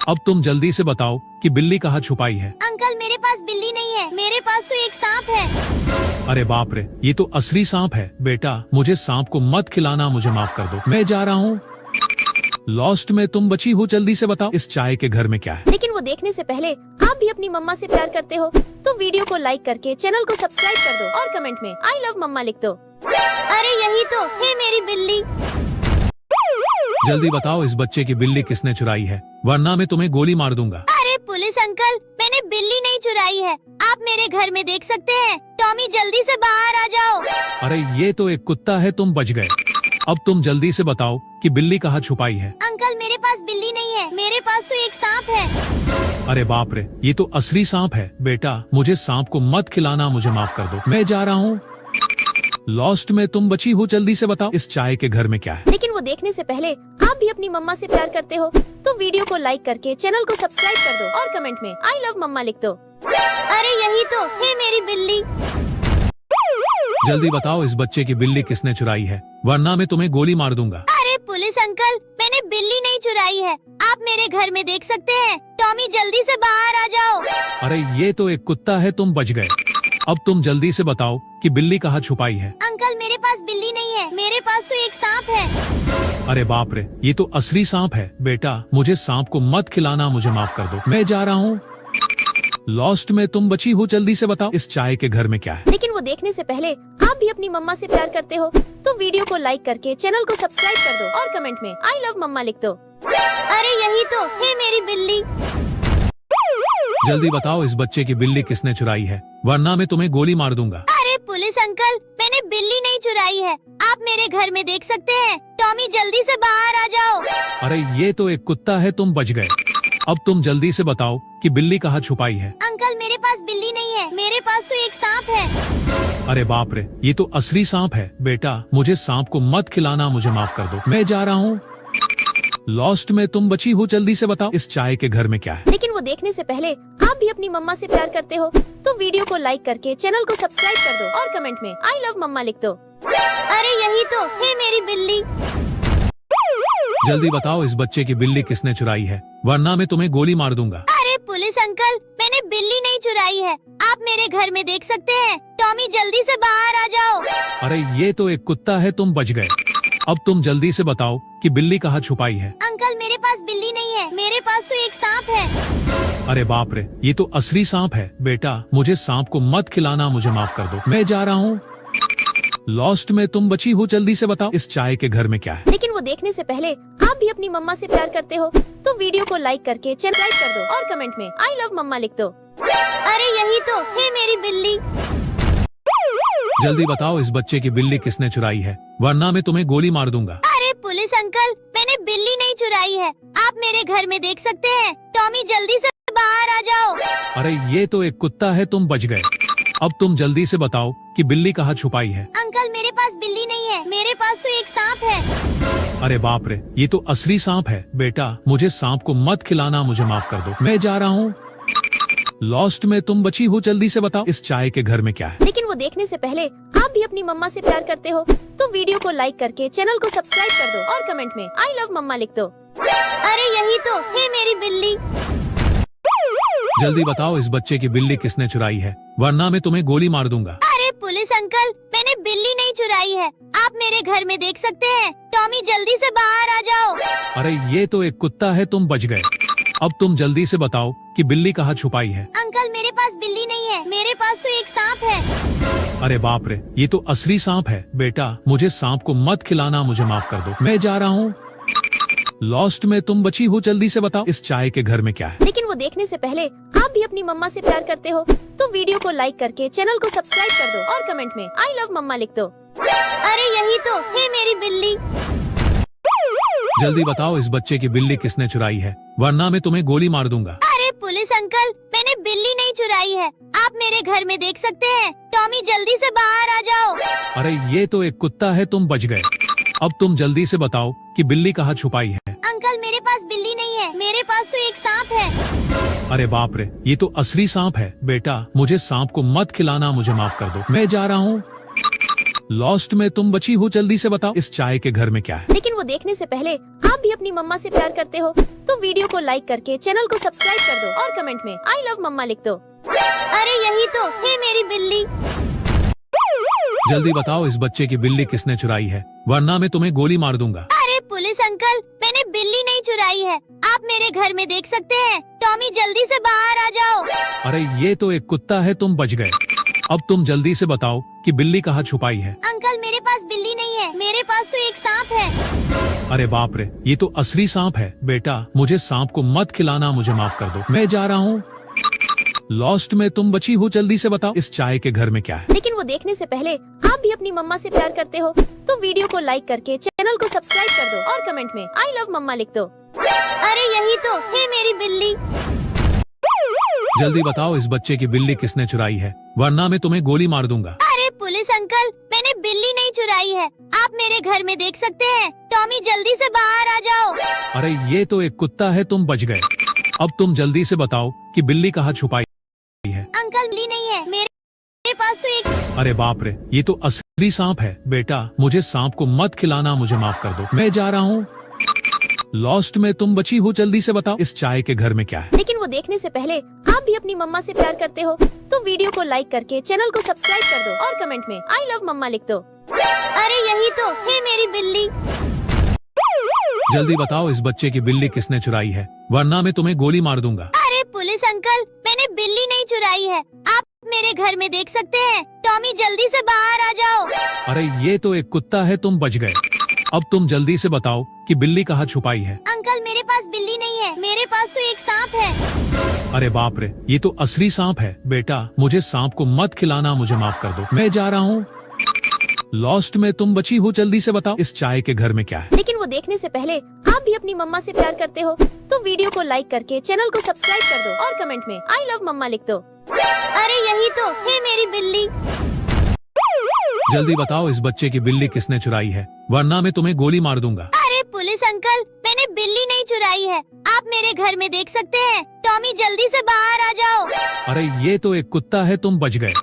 B: अब तुम जल्दी से बताओ कि बिल्ली कहाँ छुपाई है।
A: अंकल मेरे पास बिल्ली नहीं है, मेरे पास तो एक सांप है।
B: अरे बाप रे, ये तो असली सांप है। बेटा मुझे सांप को मत खिलाना, मुझे माफ कर दो, मैं जा रहा हूँ। लॉस्ट में तुम बची हो, जल्दी से बताओ इस चाय के घर में क्या है।
C: लेकिन वो देखने से पहले आप भी अपनी मम्मा से प्यार करते हो तो वीडियो को लाइक करके चैनल को सब्सक्राइब कर दो और कमेंट में आई लव मम्मा लिख दो।
A: अरे यही तो है मेरी बिल्ली।
B: जल्दी बताओ इस बच्चे की बिल्ली किसने चुराई है, वरना मैं तुम्हें गोली मार दूंगा।
A: अरे पुलिस अंकल, मैंने बिल्ली नहीं चुराई है, आप मेरे घर में देख सकते हैं। टॉमी जल्दी से बाहर आ जाओ।
B: अरे ये तो एक कुत्ता है, तुम बच गए। अब तुम जल्दी से बताओ कि बिल्ली कहाँ छुपाई है।
A: अंकल मेरे पास बिल्ली नहीं है, मेरे पास तो एक सांप है।
B: अरे बाप रे, ये तो असली सांप है। बेटा मुझे सांप को मत खिलाना, मुझे माफ कर दो, मैं जा रहा हूँ। लॉस्ट में तुम बची हो, जल्दी से बताओ इस चाय के घर में क्या है।
C: लेकिन वो देखने से पहले आप भी अपनी मम्मा से प्यार करते हो तो वीडियो को लाइक करके चैनल को सब्सक्राइब कर दो और कमेंट में आई लव मम्मा लिख दो।
A: अरे यही तो है मेरी बिल्ली।
B: जल्दी बताओ इस बच्चे की बिल्ली किसने चुराई है, वरना मैं तुम्हें गोली मार दूंगा।
A: अरे पुलिस अंकल, मैंने बिल्ली नहीं चुराई है, आप मेरे घर में देख सकते हैं। टॉमी जल्दी से बाहर आ जाओ।
B: अरे ये तो एक कुत्ता है, तुम बच गए। अब तुम जल्दी से बताओ कि बिल्ली कहाँ छुपाई है।
A: अंकल मेरे पास बिल्ली नहीं है, मेरे पास तो एक सांप है।
B: अरे बाप रे, ये तो असली सांप है। बेटा मुझे सांप को मत खिलाना, मुझे माफ कर दो, मैं जा रहा हूँ। लॉस्ट में तुम बची हो, जल्दी से बताओ इस चाय के घर में क्या है।
C: लेकिन वो देखने से पहले आप भी अपनी मम्मा से प्यार करते हो तो वीडियो को लाइक करके चैनल को सब्सक्राइब कर दो और कमेंट में आई लव मम्मा लिख दो।
A: अरे यही तो है मेरी बिल्ली।
B: जल्दी बताओ इस बच्चे की बिल्ली किसने चुराई है, वरना मैं तुम्हें गोली मार दूंगा।
A: अरे पुलिस अंकल, मैंने बिल्ली नहीं चुराई है, आप मेरे घर में देख सकते हैं। टॉमी जल्दी से बाहर आ जाओ।
B: अरे ये तो एक कुत्ता है, तुम बच गए। अब तुम जल्दी से बताओ कि बिल्ली कहाँ छुपाई है।
A: अंकल मेरे पास बिल्ली नहीं है, मेरे पास तो एक सांप है।
B: अरे बाप रे, ये तो असली सांप है। बेटा मुझे सांप को मत खिलाना, मुझे माफ कर दो, मैं जा रहा हूँ। लॉस्ट में तुम बची हो, जल्दी से बताओ इस चाय के घर में क्या है।
C: लेकिन वो देखने से पहले आप भी अपनी मम्मा से प्यार करते हो तो वीडियो को लाइक करके चैनल को सब्सक्राइब कर दो और कमेंट में आई लव मम्मा लिख दो।
A: अरे यही तो है मेरी बिल्ली।
B: जल्दी बताओ इस बच्चे की बिल्ली किसने चुराई है, वरना मैं तुम्हें गोली मार दूंगा।
A: अरे पुलिस अंकल, मैंने बिल्ली नहीं चुराई है, आप मेरे घर में देख सकते हैं। टॉमी जल्दी से बाहर आ जाओ।
B: अरे ये तो एक कुत्ता है, तुम बच गए। अब तुम जल्दी से बताओ कि बिल्ली कहाँ छुपाई है।
A: अंकल मेरे पास बिल्ली नहीं है, मेरे पास तो एक सांप है।
B: अरे बाप रे, ये तो असली सांप है। बेटा मुझे सांप को मत खिलाना, मुझे माफ कर दो, मैं जा रहा हूँ। लॉस्ट में तुम बची हो, जल्दी से बताओ इस चाय के घर में क्या है।
C: लेकिन वो देखने से पहले आप भी अपनी मम्मा से प्यार करते हो तो वीडियो को लाइक करके चैनल सब्सक्राइब कर दो और कमेंट में आई लव मम्मा लिख दो।
A: अरे यही तो है मेरी बिल्ली।
B: जल्दी बताओ इस बच्चे की बिल्ली किसने चुराई है, वरना मैं तुम्हें गोली मार दूंगा।
A: अरे पुलिस अंकल, मैंने बिल्ली नहीं चुराई है, आप मेरे घर में देख सकते हैं। टॉमी जल्दी से बाहर आ जाओ।
B: अरे ये तो एक कुत्ता है, तुम बच गए। अब तुम जल्दी से बताओ कि बिल्ली कहाँ छुपाई है।
A: अंकल मेरे पास बिल्ली नहीं है, मेरे पास तो एक सांप है।
B: अरे बाप रे, ये तो असली सांप है। बेटा मुझे सांप को मत खिलाना, मुझे माफ कर दो, मैं जा रहा हूँ। लॉस्ट में तुम बची हो, जल्दी से बताओ इस चाय के घर में क्या है।
C: लेकिन वो देखने से पहले आप भी अपनी मम्मा से प्यार करते हो तो वीडियो को लाइक करके चैनल को सब्सक्राइब कर दो और कमेंट में आई लव मम्मा लिख दो।
A: अरे यही तो है मेरी बिल्ली।
B: जल्दी बताओ इस बच्चे की बिल्ली किसने चुराई है, वरना मैं तुम्हें गोली मार दूंगा।
A: अरे पुलिस अंकल, मैंने बिल्ली नहीं चुराई है, आप मेरे घर में देख सकते हैं। टॉमी जल्दी से बाहर आ जाओ।
B: अरे ये तो एक कुत्ता है, तुम बच गए। अब तुम जल्दी से बताओ कि बिल्ली कहाँ छुपाई है।
A: अंकल मेरे पास बिल्ली नहीं है, मेरे पास तो एक सांप है।
B: अरे बाप रे, ये तो असली सांप है। बेटा मुझे सांप को मत खिलाना, मुझे माफ कर दो, मैं जा रहा हूँ। लॉस्ट में तुम बची हो, जल्दी से बताओ इस चाय के घर में क्या है।
C: लेकिन वो देखने से पहले आप भी अपनी मम्मा से प्यार करते हो तो वीडियो को लाइक करके चैनल को सब्सक्राइब कर दो और कमेंट में आई लव मम्मा लिख दो।
A: अरे यही तो है मेरी बिल्ली।
B: जल्दी बताओ इस बच्चे की बिल्ली किसने चुराई है, वरना मैं तुम्हें गोली मार दूंगा।
A: अरे पुलिस अंकल, मैंने बिल्ली नहीं चुराई है, आप मेरे घर में देख सकते हैं। टॉमी जल्दी से बाहर आ जाओ।
B: अरे ये तो एक कुत्ता है, तुम बच गए। अब तुम जल्दी से बताओ कि बिल्ली कहाँ छुपाई है।
A: अंकल मेरे पास बिल्ली नहीं है, मेरे पास तो एक सांप है।
B: अरे बाप रे, ये तो असली सांप है। बेटा मुझे सांप को मत खिलाना, मुझे माफ कर दो, मैं जा रहा हूँ। लॉस्ट में तुम बची हो, जल्दी से बताओ इस चाय के घर में क्या है।
C: लेकिन वो देखने से पहले आप भी अपनी मम्मा से प्यार करते हो तो वीडियो को लाइक करके चैनल को सब्सक्राइब कर दो और कमेंट में आई लव मम्मा लिख दो।
A: अरे यही तो है मेरी बिल्ली।
B: जल्दी बताओ इस बच्चे की बिल्ली किसने चुराई है, वरना मैं तुम्हें गोली मार दूंगा।
A: अरे पुलिस अंकल, मैंने बिल्ली नहीं चुराई है, आप मेरे घर में देख सकते हैं। टॉमी जल्दी से बाहर आ जाओ।
B: अरे ये तो एक कुत्ता है, तुम बच गए। अब तुम जल्दी से बताओ कि बिल्ली कहाँ छुपाई है।
A: अंकल मेरे पास बिल्ली नहीं है, मेरे पास तो एक सांप है।
B: अरे बाप रे, ये तो असली सांप है। बेटा मुझे सांप को मत खिलाना, मुझे माफ कर दो, मैं जा रहा हूँ। लॉस्ट में तुम बची हो, जल्दी से बताओ इस चाय के घर में क्या है।
C: लेकिन वो देखने से पहले आप भी अपनी मम्मा से प्यार करते हो तो वीडियो को लाइक करके चैनल को सब्सक्राइब कर दो और कमेंट में आई लव मम्मा लिख दो।
A: अरे यही तो है मेरी बिल्ली।
B: जल्दी बताओ इस बच्चे की बिल्ली किसने चुराई है, वरना मैं तुम्हें गोली मार दूंगा।
A: अरे पुलिस अंकल, मैंने बिल्ली नहीं चुराई है, आप मेरे घर में देख सकते हैं। टॉमी जल्दी से बाहर आ जाओ।
B: अरे ये तो एक कुत्ता है, तुम बच गए। अब तुम जल्दी से बताओ कि बिल्ली कहाँ छुपाई है।
A: अंकल बिल्ली नहीं है, मेरे पास तो एक।
B: अरे बाप रे, ये तो असली सांप है। बेटा मुझे सांप को मत खिलाना, मुझे माफ कर दो, मैं जा रहा हूँ। लॉस्ट में तुम बची हो, जल्दी से बताओ इस चाय के घर में क्या है।
C: लेकिन वो देखने से पहले आप भी अपनी मम्मा से प्यार करते हो तो वीडियो को लाइक करके चैनल को सब्सक्राइब कर दो और कमेंट में आई लव मम्मा लिख दो।
A: अरे यही तो है मेरी बिल्ली।
B: जल्दी बताओ इस बच्चे की बिल्ली किसने चुराई है, वरना मैं तुम्हें गोली मार दूंगा।
A: अरे पुलिस अंकल, मैंने बिल्ली नहीं चुराई है, आप मेरे घर में देख सकते हैं। टॉमी जल्दी से बाहर आ जाओ।
B: अरे ये तो एक कुत्ता है, तुम बच गए। अब तुम जल्दी से बताओ कि बिल्ली कहाँ छुपाई है।
A: अंकल मेरे पास बिल्ली नहीं है, मेरे पास तो एक सांप है।
B: अरे बाप रे, ये तो असली सांप है। बेटा मुझे सांप को मत खिलाना, मुझे माफ कर दो, मैं जा रहा हूँ। लॉस्ट में तुम बची हो, जल्दी से बताओ इस चाय के घर में क्या है।
C: लेकिन वो देखने से पहले आप भी अपनी मम्मा से प्यार करते हो तो वीडियो को लाइक करके चैनल को सब्सक्राइब कर दो और कमेंट में आई लव मम्मा लिख दो।
A: अरे यही तो है मेरी बिल्ली।
B: जल्दी बताओ इस बच्चे की बिल्ली किसने चुराई है, वरना मैं तुम्हें गोली मार दूंगा।
A: अरे पुलिस अंकल, मैंने बिल्ली नहीं चुराई है, आप मेरे घर में देख सकते हैं। टॉमी जल्दी से बाहर आ जाओ।
B: अरे ये तो एक कुत्ता है, तुम बच गए।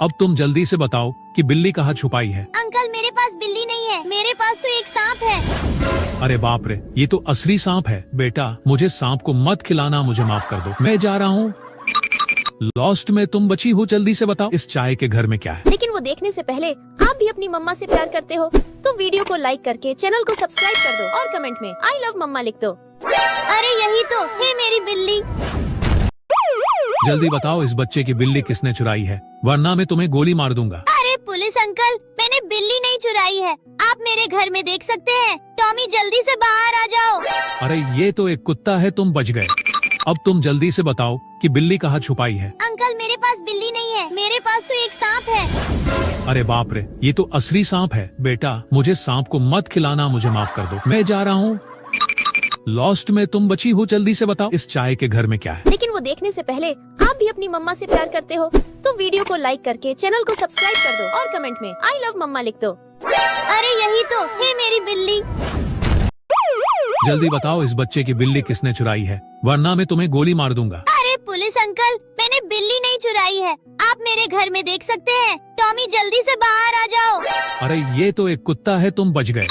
B: अब तुम जल्दी से बताओ कि बिल्ली कहाँ छुपाई है।
A: अंकल मेरे पास बिल्ली नहीं है, मेरे पास तो एक सांप है।
B: अरे बाप रे, ये तो असली सांप है। बेटा मुझे सांप को मत खिलाना, मुझे माफ कर दो, मैं जा रहा हूँ। लॉस्ट में तुम बची हो, जल्दी से बताओ इस चाय के घर में क्या है।
C: लेकिन वो देखने से पहले आप भी अपनी मम्मा से प्यार करते हो तो वीडियो को लाइक करके चैनल को सब्सक्राइब कर दो और कमेंट में आई लव मम्मा लिख दो।
A: अरे यही तो है मेरी बिल्ली।
B: जल्दी बताओ इस बच्चे की बिल्ली किसने चुराई है, वरना मैं तुम्हें गोली मार दूंगा।
A: अरे पुलिस अंकल, मैंने बिल्ली नहीं चुराई है, आप मेरे घर में देख सकते हैं। टॉमी जल्दी से बाहर आ जाओ।
B: अरे ये तो एक कुत्ता है, तुम बच गए। अब तुम जल्दी से बताओ कि बिल्ली कहाँ छुपाई है।
A: अंकल मेरे पास बिल्ली नहीं है, मेरे पास तो एक सांप है।
B: अरे बाप रे, ये तो असली सांप है। बेटा मुझे सांप को मत खिलाना, मुझे माफ कर दो, मैं जा रहा हूँ। लॉस्ट में तुम बची हो, जल्दी से बताओ इस चाय के घर में क्या है।
C: लेकिन वो देखने से पहले आप भी अपनी मम्मा से प्यार करते हो तो वीडियो को लाइक करके चैनल को सब्सक्राइब कर दो और कमेंट में आई लव मम्मा लिख दो।
A: अरे यही तो है मेरी बिल्ली।
B: जल्दी बताओ इस बच्चे की बिल्ली किसने चुराई है, वरना मैं तुम्हें गोली मार दूंगा।
A: अरे पुलिस अंकल, मैंने बिल्ली नहीं चुराई है, आप मेरे घर में देख सकते हैं। टॉमी जल्दी से बाहर आ जाओ।
B: अरे ये तो एक कुत्ता है, तुम बच गए।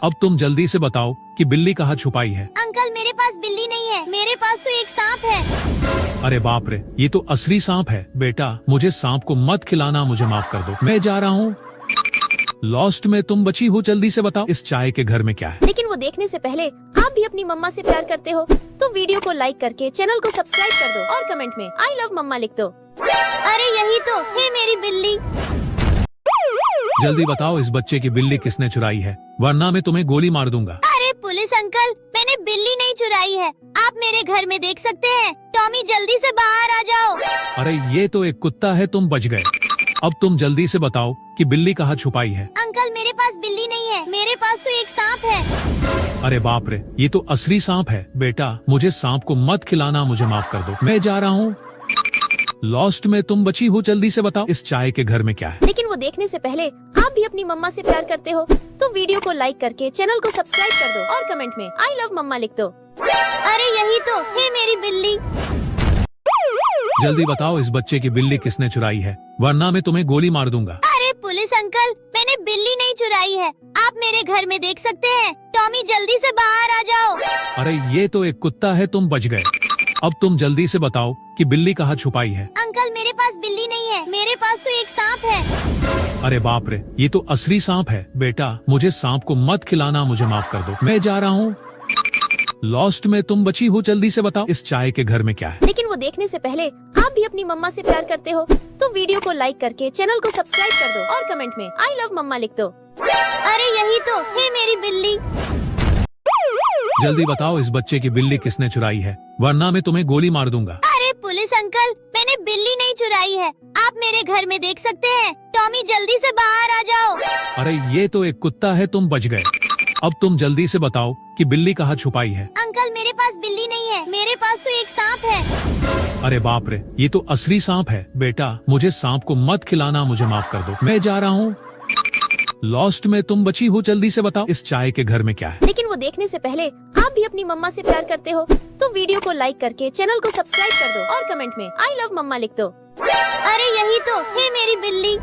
B: अब तुम जल्दी से बताओ कि बिल्ली कहाँ छुपाई है।
A: अंकल मेरे पास बिल्ली नहीं है, मेरे पास तो एक सांप है।
B: अरे बाप रे, ये तो असली सांप है। बेटा मुझे सांप को मत खिलाना, मुझे माफ कर दो, मैं जा रहा हूँ। लॉस्ट में तुम बची हो, जल्दी से बताओ इस चाय के घर में क्या है।
C: लेकिन वो देखने से पहले आप भी अपनी मम्मा से प्यार करते हो तो वीडियो को लाइक करके चैनल को सब्सक्राइब कर दो और कमेंट में आई लव मम्मा लिख दो।
A: अरे यही तो है मेरी बिल्ली।
B: जल्दी बताओ इस बच्चे की बिल्ली किसने चुराई है, वरना मैं तुम्हें गोली मार दूंगा।
A: अरे पुलिस अंकल, मैंने बिल्ली नहीं चुराई है, आप मेरे घर में देख सकते हैं। टॉमी जल्दी से बाहर आ जाओ।
B: अरे ये तो एक कुत्ता है, तुम बच गए। अब तुम जल्दी से बताओ कि बिल्ली कहाँ छुपाई है।
A: अंकल मेरे पास बिल्ली नहीं है, मेरे पास तो एक सांप है।
B: अरे बाप रे, ये तो असली सांप है। बेटा मुझे सांप को मत खिलाना, मुझे माफ कर दो, मैं जा रहा हूँ। लॉस्ट में तुम बची हो, जल्दी से बताओ इस चाय के घर में क्या है।
C: लेकिन वो देखने से पहले आप भी अपनी मम्मा से प्यार करते हो तो वीडियो को लाइक करके चैनल को सब्सक्राइब कर दो और कमेंट में आई लव मम्मा लिख दो।
A: अरे यही तो है मेरी बिल्ली।
B: जल्दी बताओ इस बच्चे की बिल्ली किसने चुराई है, वरना मैं तुम्हें गोली मार दूंगा।
A: अरे पुलिस अंकल, मैंने बिल्ली नहीं चुराई है, आप मेरे घर में देख सकते हैं। टॉमी जल्दी से बाहर आ जाओ।
B: अरे ये तो एक कुत्ता है, तुम बच गए। अब तुम जल्दी से बताओ कि बिल्ली कहाँ छुपाई है।
A: अंकल मेरे पास बिल्ली नहीं है, मेरे पास तो एक सांप है।
B: अरे बाप रे, ये तो असली सांप है। बेटा मुझे सांप को मत खिलाना, मुझे माफ कर दो, मैं जा रहा हूँ। लॉस्ट में तुम बची हो, जल्दी से बताओ इस चाय के घर में क्या है।
C: लेकिन वो देखने से पहले आप भी अपनी मम्मा से प्यार करते हो तो वीडियो को लाइक करके चैनल को सब्सक्राइब कर दो और कमेंट में आई लव मम्मा लिख दो।
A: अरे यही तो है मेरी बिल्ली।
B: जल्दी बताओ इस बच्चे की बिल्ली किसने चुराई है, वरना मैं तुम्हें गोली मार दूंगा।
A: अरे पुलिस अंकल, मैंने बिल्ली नहीं चुराई है, आप मेरे घर में देख सकते हैं। टॉमी जल्दी से बाहर आ जाओ।
B: अरे ये तो एक कुत्ता है, तुम बच गए। अब तुम जल्दी से बताओ कि बिल्ली कहाँ छुपाई है।
A: अंकल मेरे पास बिल्ली नहीं है, मेरे पास तो एक सांप है।
B: अरे बाप रे, ये तो असली सांप है। बेटा मुझे सांप को मत खिलाना, मुझे माफ कर दो, मैं जा रहा हूँ। लॉस्ट में तुम बची हो, जल्दी से बताओ इस चाय के घर में क्या है।
C: लेकिन वो देखने से पहले आप भी अपनी मम्मा से प्यार करते हो तो वीडियो को लाइक करके चैनल को सब्सक्राइब कर दो और कमेंट में आई लव मम्मा लिख दो।
A: अरे यही तो है मेरी बिल्ली।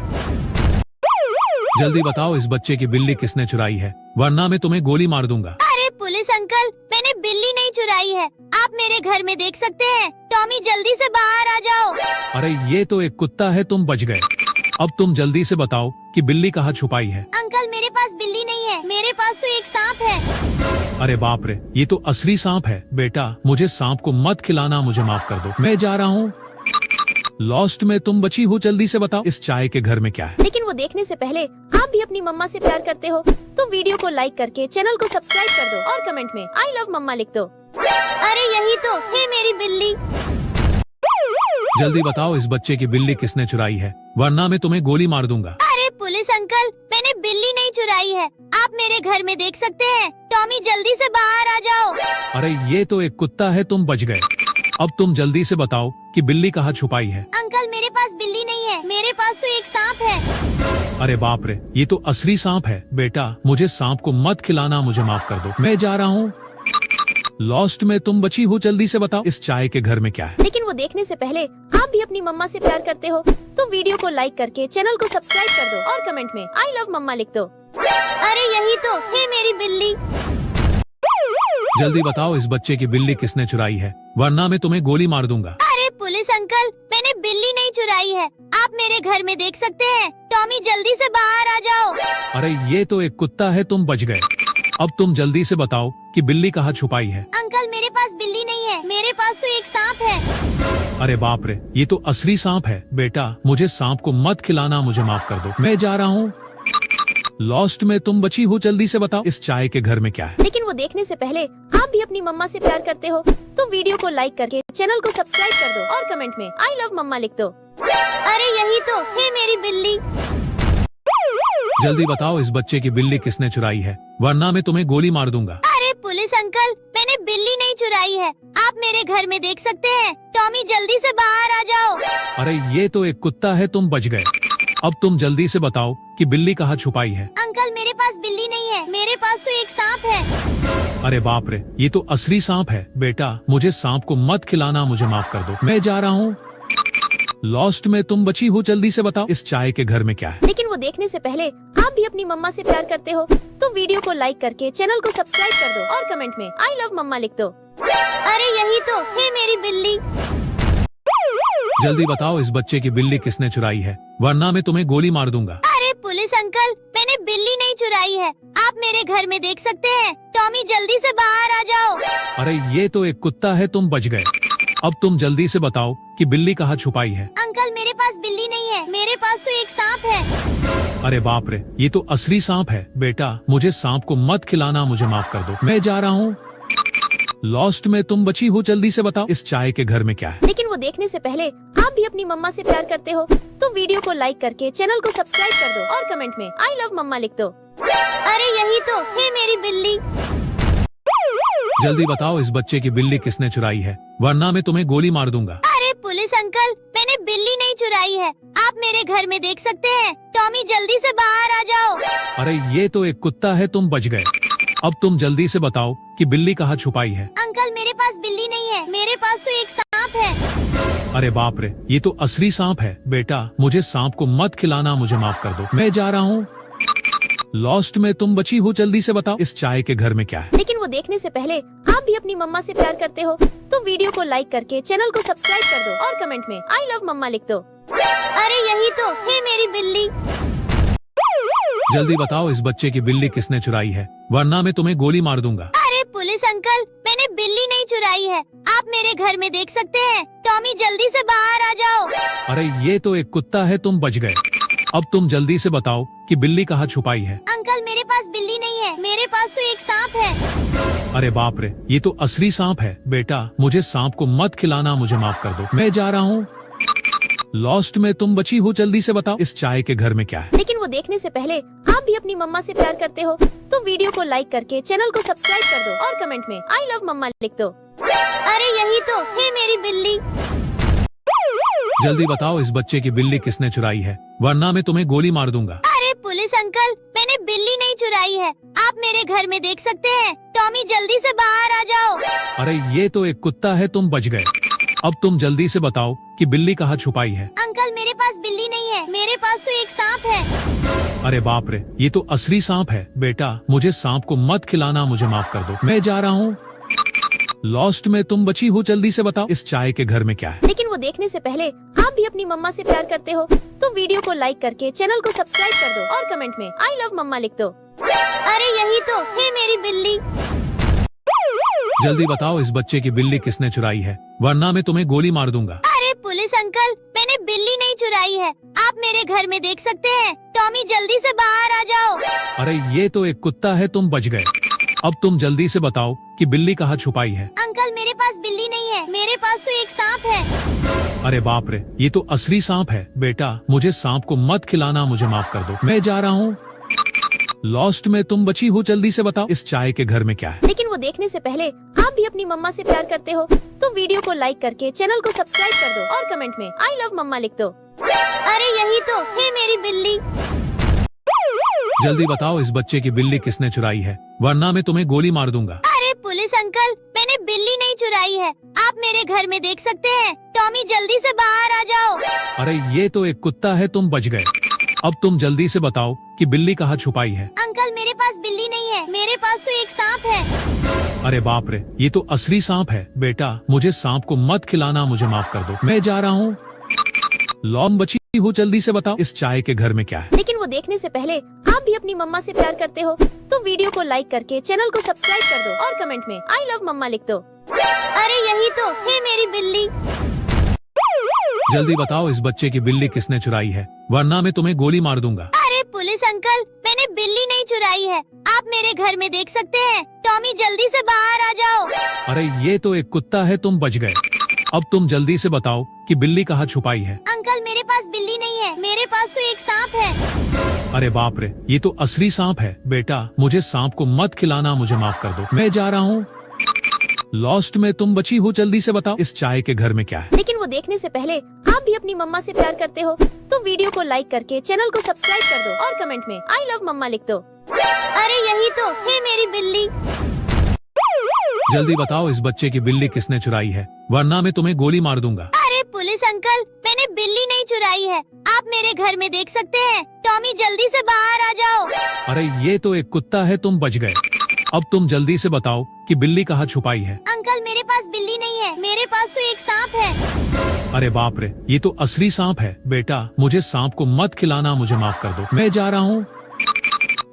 B: जल्दी बताओ इस बच्चे की बिल्ली किसने चुराई है, वरना मैं तुम्हें गोली मार दूंगा।
A: अरे पुलिस अंकल, मैंने बिल्ली नहीं चुराई है, आप मेरे घर में देख सकते हैं। टॉमी जल्दी से बाहर आ जाओ।
B: अरे ये तो एक कुत्ता है, तुम बच गए। अब तुम जल्दी से बताओ कि बिल्ली कहाँ छुपाई है।
A: अंकल मेरे पास बिल्ली नहीं है, मेरे पास तो एक सांप है।
B: अरे बाप रे, ये तो असली सांप है। बेटा मुझे सांप को मत खिलाना, मुझे माफ कर दो, मैं जा रहा हूँ। लॉस्ट में तुम बची हो, जल्दी से बताओ इस चाय के घर में क्या है।
C: लेकिन वो देखने से पहले आप भी अपनी मम्मा से प्यार करते हो तो वीडियो को लाइक करके चैनल को सब्सक्राइब कर दो और कमेंट में आई लव मम्मा लिख दो।
A: अरे यही तो है मेरी बिल्ली।
B: जल्दी बताओ इस बच्चे की बिल्ली किसने चुराई है, वरना मैं तुम्हें गोली मार दूंगा।
A: अरे पुलिस अंकल, मैंने बिल्ली नहीं चुराई है, आप मेरे घर में देख सकते हैं। टॉमी जल्दी से बाहर आ जाओ।
B: अरे ये तो एक कुत्ता है, तुम बच गए। अब तुम जल्दी से बताओ कि बिल्ली कहाँ छुपाई है।
A: अंकल मेरे पास बिल्ली नहीं है, मेरे पास तो एक सांप है।
B: अरे बाप रे, ये तो असली सांप है। बेटा मुझे सांप को मत खिलाना, मुझे माफ कर दो, मैं जा रहा हूँ। लॉस्ट में तुम बची हो, जल्दी से बताओ इस चाय के घर में क्या है।
C: लेकिन वो देखने से पहले आप भी अपनी मम्मा से प्यार करते हो तो वीडियो को लाइक करके चैनल को सब्सक्राइब कर दो और कमेंट में आई लव मम्मा लिख दो।
A: अरे यही तो है मेरी बिल्ली।
B: जल्दी बताओ इस बच्चे की बिल्ली किसने चुराई है, वरना मैं तुम्हें गोली मार दूंगा।
A: अरे पुलिस अंकल, मैंने बिल्ली नहीं चुराई है, आप मेरे घर में देख सकते हैं। टॉमी जल्दी से बाहर आ जाओ।
B: अरे ये तो एक कुत्ता है, तुम बच गए। अब तुम जल्दी से बताओ कि बिल्ली कहाँ छुपाई है।
A: अंकल मेरे पास बिल्ली नहीं है, मेरे पास तो एक सांप है।
B: अरे बाप रे, ये तो असली सांप है। बेटा मुझे सांप को मत खिलाना, मुझे माफ कर दो, मैं जा रहा हूँ। लॉस्ट में तुम बची हो, जल्दी से बताओ इस चाय के घर में क्या है।
C: लेकिन वो देखने से पहले आप भी अपनी मम्मा से प्यार करते हो तो वीडियो को लाइक करके चैनल को सब्सक्राइब कर दो और कमेंट में आई लव मम्मा लिख दो।
A: अरे यही तो है मेरी बिल्ली।
B: जल्दी बताओ इस बच्चे की बिल्ली किसने चुराई है, वरना मैं तुम्हें गोली मार दूंगा।
A: अरे पुलिस अंकल, मैंने बिल्ली नहीं चुराई है, आप मेरे घर में देख सकते हैं। टॉमी जल्दी से बाहर आ जाओ।
B: अरे ये तो एक कुत्ता है, तुम बच गए। अब तुम जल्दी से बताओ कि बिल्ली कहाँ छुपाई है।
A: अंकल मेरे पास बिल्ली नहीं है, मेरे पास तो एक सांप है।
B: अरे बाप रे, ये तो असली सांप है। बेटा मुझे सांप को मत खिलाना, मुझे माफ कर दो, मैं जा रहा हूँ। लॉस्ट में तुम बची हो, जल्दी से बताओ इस चाय के घर में क्या है।
C: लेकिन वो देखने से पहले आप भी अपनी मम्मा से प्यार करते हो तो वीडियो को लाइक करके चैनल को सब्सक्राइब कर दो और कमेंट में आई लव मम्मा लिख दो।
A: अरे यही तो है मेरी बिल्ली।
B: जल्दी बताओ इस बच्चे की बिल्ली किसने चुराई है, वरना मैं तुम्हें गोली मार दूंगा।
A: अरे पुलिस अंकल, मैंने बिल्ली नहीं चुराई है, आप मेरे घर में देख सकते हैं। टॉमी जल्दी से बाहर आ जाओ।
B: अरे ये तो एक कुत्ता है, तुम बच गए। अब तुम जल्दी से बताओ कि बिल्ली कहाँ छुपाई है।
A: अंकल मेरे पास बिल्ली नहीं है, मेरे पास तो एक सांप है।
B: अरे बाप रे, ये तो असली सांप है। बेटा मुझे सांप को मत खिलाना, मुझे माफ कर दो, मैं जा रहा हूँ। लॉस्ट में तुम बची हो, जल्दी से बताओ इस चाय के घर में क्या है।
C: लेकिन वो देखने से पहले आप भी अपनी मम्मा से प्यार करते हो तो वीडियो को लाइक करके चैनल को सब्सक्राइब कर दो और कमेंट में आई लव मम्मा लिख दो।
A: अरे यही तो है मेरी बिल्ली।
B: जल्दी बताओ इस बच्चे की बिल्ली किसने चुराई है, वरना मैं तुम्हें गोली मार दूंगा।
A: अरे पुलिस अंकल, मैंने बिल्ली नहीं चुराई है, आप मेरे घर में देख सकते हैं। टॉमी जल्दी से बाहर आ जाओ।
B: अरे ये तो एक कुत्ता है, तुम बच गए। अब तुम जल्दी से बताओ कि बिल्ली कहाँ छुपाई है।
A: अंकल मेरे पास बिल्ली नहीं है, मेरे पास तो एक सांप है।
B: अरे बाप रे, ये तो असली सांप है। बेटा मुझे सांप को मत खिलाना, मुझे माफ कर दो, मैं जा रहा हूँ। लॉस्ट में तुम बची हो, जल्दी से बताओ इस चाय के घर में क्या है।
C: लेकिन वो देखने से पहले आप भी अपनी मम्मा से प्यार करते हो तो वीडियो को लाइक करके चैनल को सब्सक्राइब कर दो और कमेंट में आई लव मम्मा लिख दो।
A: अरे यही तो है मेरी बिल्ली।
B: जल्दी बताओ इस बच्चे की बिल्ली किसने चुराई है, वरना मैं तुम्हें गोली मार दूंगा।
A: अरे पुलिस अंकल, मैंने बिल्ली नहीं चुराई है, आप मेरे घर में देख सकते हैं। टॉमी जल्दी से बाहर आ जाओ।
B: अरे ये तो एक कुत्ता है, तुम बच गए। अब तुम जल्दी से बताओ कि बिल्ली कहाँ छुपाई है।
A: अंकल मेरे पास बिल्ली नहीं है, मेरे पास तो एक सांप है।
B: अरे बाप रे, ये तो असली सांप है। बेटा मुझे सांप को मत खिलाना, मुझे माफ कर दो, मैं जा रहा हूँ। लॉस्ट में तुम बची हो, जल्दी से बताओ इस चाय के घर में क्या है।
C: लेकिन वो देखने से पहले आप भी अपनी मम्मा से प्यार करते हो तो वीडियो को लाइक करके चैनल को सब्सक्राइब कर दो और कमेंट में आई लव मम्मा लिख दो।
A: अरे यही तो है मेरी बिल्ली।
B: जल्दी बताओ इस बच्चे की बिल्ली किसने चुराई है, वरना मैं तुम्हें गोली मार दूंगा।
A: अरे पुलिस अंकल, मैंने बिल्ली नहीं चुराई है, आप मेरे घर में देख सकते हैं। टॉमी जल्दी से बाहर आ जाओ।
B: अरे ये तो एक कुत्ता है, तुम बच गए। अब तुम जल्दी से बताओ कि बिल्ली कहाँ छुपाई है।
A: अंकल मेरे पास बिल्ली नहीं है, मेरे पास तो एक सांप है।
B: अरे बाप रे, ये तो असली सांप है। बेटा मुझे सांप को मत खिलाना, मुझे माफ कर दो, मैं जा रहा हूँ। लॉस्ट में तुम बची हो, जल्दी से बताओ इस चाय के घर में क्या है।
C: लेकिन वो देखने से पहले आप भी अपनी मम्मा से प्यार करते हो तो वीडियो को लाइक करके चैनल को सब्सक्राइब कर दो और कमेंट में आई लव मम्मा लिख दो।
A: अरे यही तो है मेरी बिल्ली।
B: जल्दी बताओ इस बच्चे की बिल्ली किसने चुराई है, वरना मैं तुम्हें गोली मार दूंगा।
A: अरे पुलिस अंकल, मैंने बिल्ली नहीं चुराई है, आप मेरे घर में देख सकते हैं। टॉमी जल्दी से बाहर आ जाओ।
B: अरे ये तो एक कुत्ता है, तुम बच गए। अब तुम जल्दी से बताओ कि बिल्ली कहाँ छुपाई है।
A: अंकल मेरे पास बिल्ली नहीं है, मेरे पास तो एक सांप है।
B: अरे बाप रे, ये तो असली सांप है। बेटा मुझे सांप को मत खिलाना, मुझे माफ कर दो, मैं जा रहा हूँ। लॉस्ट में तुम बची हो, जल्दी से बताओ इस चाय के घर में क्या है।
C: लेकिन वो देखने से पहले आप भी अपनी मम्मा से प्यार करते हो तो वीडियो को लाइक करके चैनल को सब्सक्राइब कर दो और कमेंट में आई लव मम्मा लिख दो।
A: अरे यही तो है मेरी बिल्ली।
B: जल्दी बताओ इस बच्चे की बिल्ली किसने चुराई है, वरना मैं तुम्हें गोली मार दूंगा।
A: अरे पुलिस अंकल, मैंने बिल्ली नहीं चुराई है, आप मेरे घर में देख सकते हैं। टॉमी जल्दी से बाहर आ जाओ।
B: अरे ये तो एक कुत्ता है, तुम बच गए। अब तुम जल्दी से बताओ कि बिल्ली कहाँ छुपाई है।
A: अंकल मेरे पास बिल्ली नहीं है, मेरे पास तो एक सांप है।
B: अरे बाप रे, ये तो असली सांप है। बेटा मुझे सांप को मत खिलाना, मुझे माफ कर दो, मैं जा रहा हूँ। लॉम बची हो, जल्दी से बताओ इस चाय के घर में क्या है।
C: लेकिन वो देखने से पहले आप भी अपनी मम्मा से प्यार करते हो तो वीडियो को लाइक करके चैनल को सब्सक्राइब कर दो और कमेंट में आई लव मम्मा लिख दो।
A: अरे यही तो है मेरी बिल्ली।
B: जल्दी बताओ इस बच्चे की बिल्ली किसने चुराई है, वरना मैं तुम्हें गोली मार दूंगा।
A: अरे पुलिस अंकल, मैंने बिल्ली नहीं चुराई है, आप मेरे घर में देख सकते हैं। टॉमी जल्दी से बाहर आ जाओ।
B: अरे ये तो एक कुत्ता है, तुम बच गए। अब तुम जल्दी से बताओ कि बिल्ली कहाँ छुपाई है।
A: अंकल मेरे पास बिल्ली नहीं है, मेरे पास तो एक सांप है।
B: अरे बाप रे, ये तो असली सांप है। बेटा मुझे सांप को मत खिलाना, मुझे माफ कर दो, मैं जा रहा हूँ। लॉस्ट में तुम बची हो, जल्दी से बताओ इस चाय के घर में क्या है।
C: लेकिन वो देखने से पहले आप भी अपनी मम्मा से प्यार करते हो तो वीडियो को लाइक करके चैनल को सब्सक्राइब कर दो और कमेंट में आई लव मम्मा लिख दो।
A: अरे यही तो है मेरी बिल्ली।
B: जल्दी बताओ इस बच्चे की बिल्ली किसने चुराई है, वरना मैं तुम्हें गोली मार दूंगा।
A: अरे पुलिस अंकल, मैंने बिल्ली नहीं चुराई है, आप मेरे घर में देख सकते हैं। टॉमी जल्दी से बाहर आ जाओ।
B: अरे ये तो एक कुत्ता है, तुम बच गए। अब तुम जल्दी से बताओ कि बिल्ली कहाँ छुपाई है।
A: अंकल मेरे पास बिल्ली नहीं है, मेरे पास तो एक सांप है।
B: अरे बाप रे, ये तो असली सांप है। बेटा मुझे सांप को मत खिलाना, मुझे माफ कर दो, मैं जा रहा हूँ।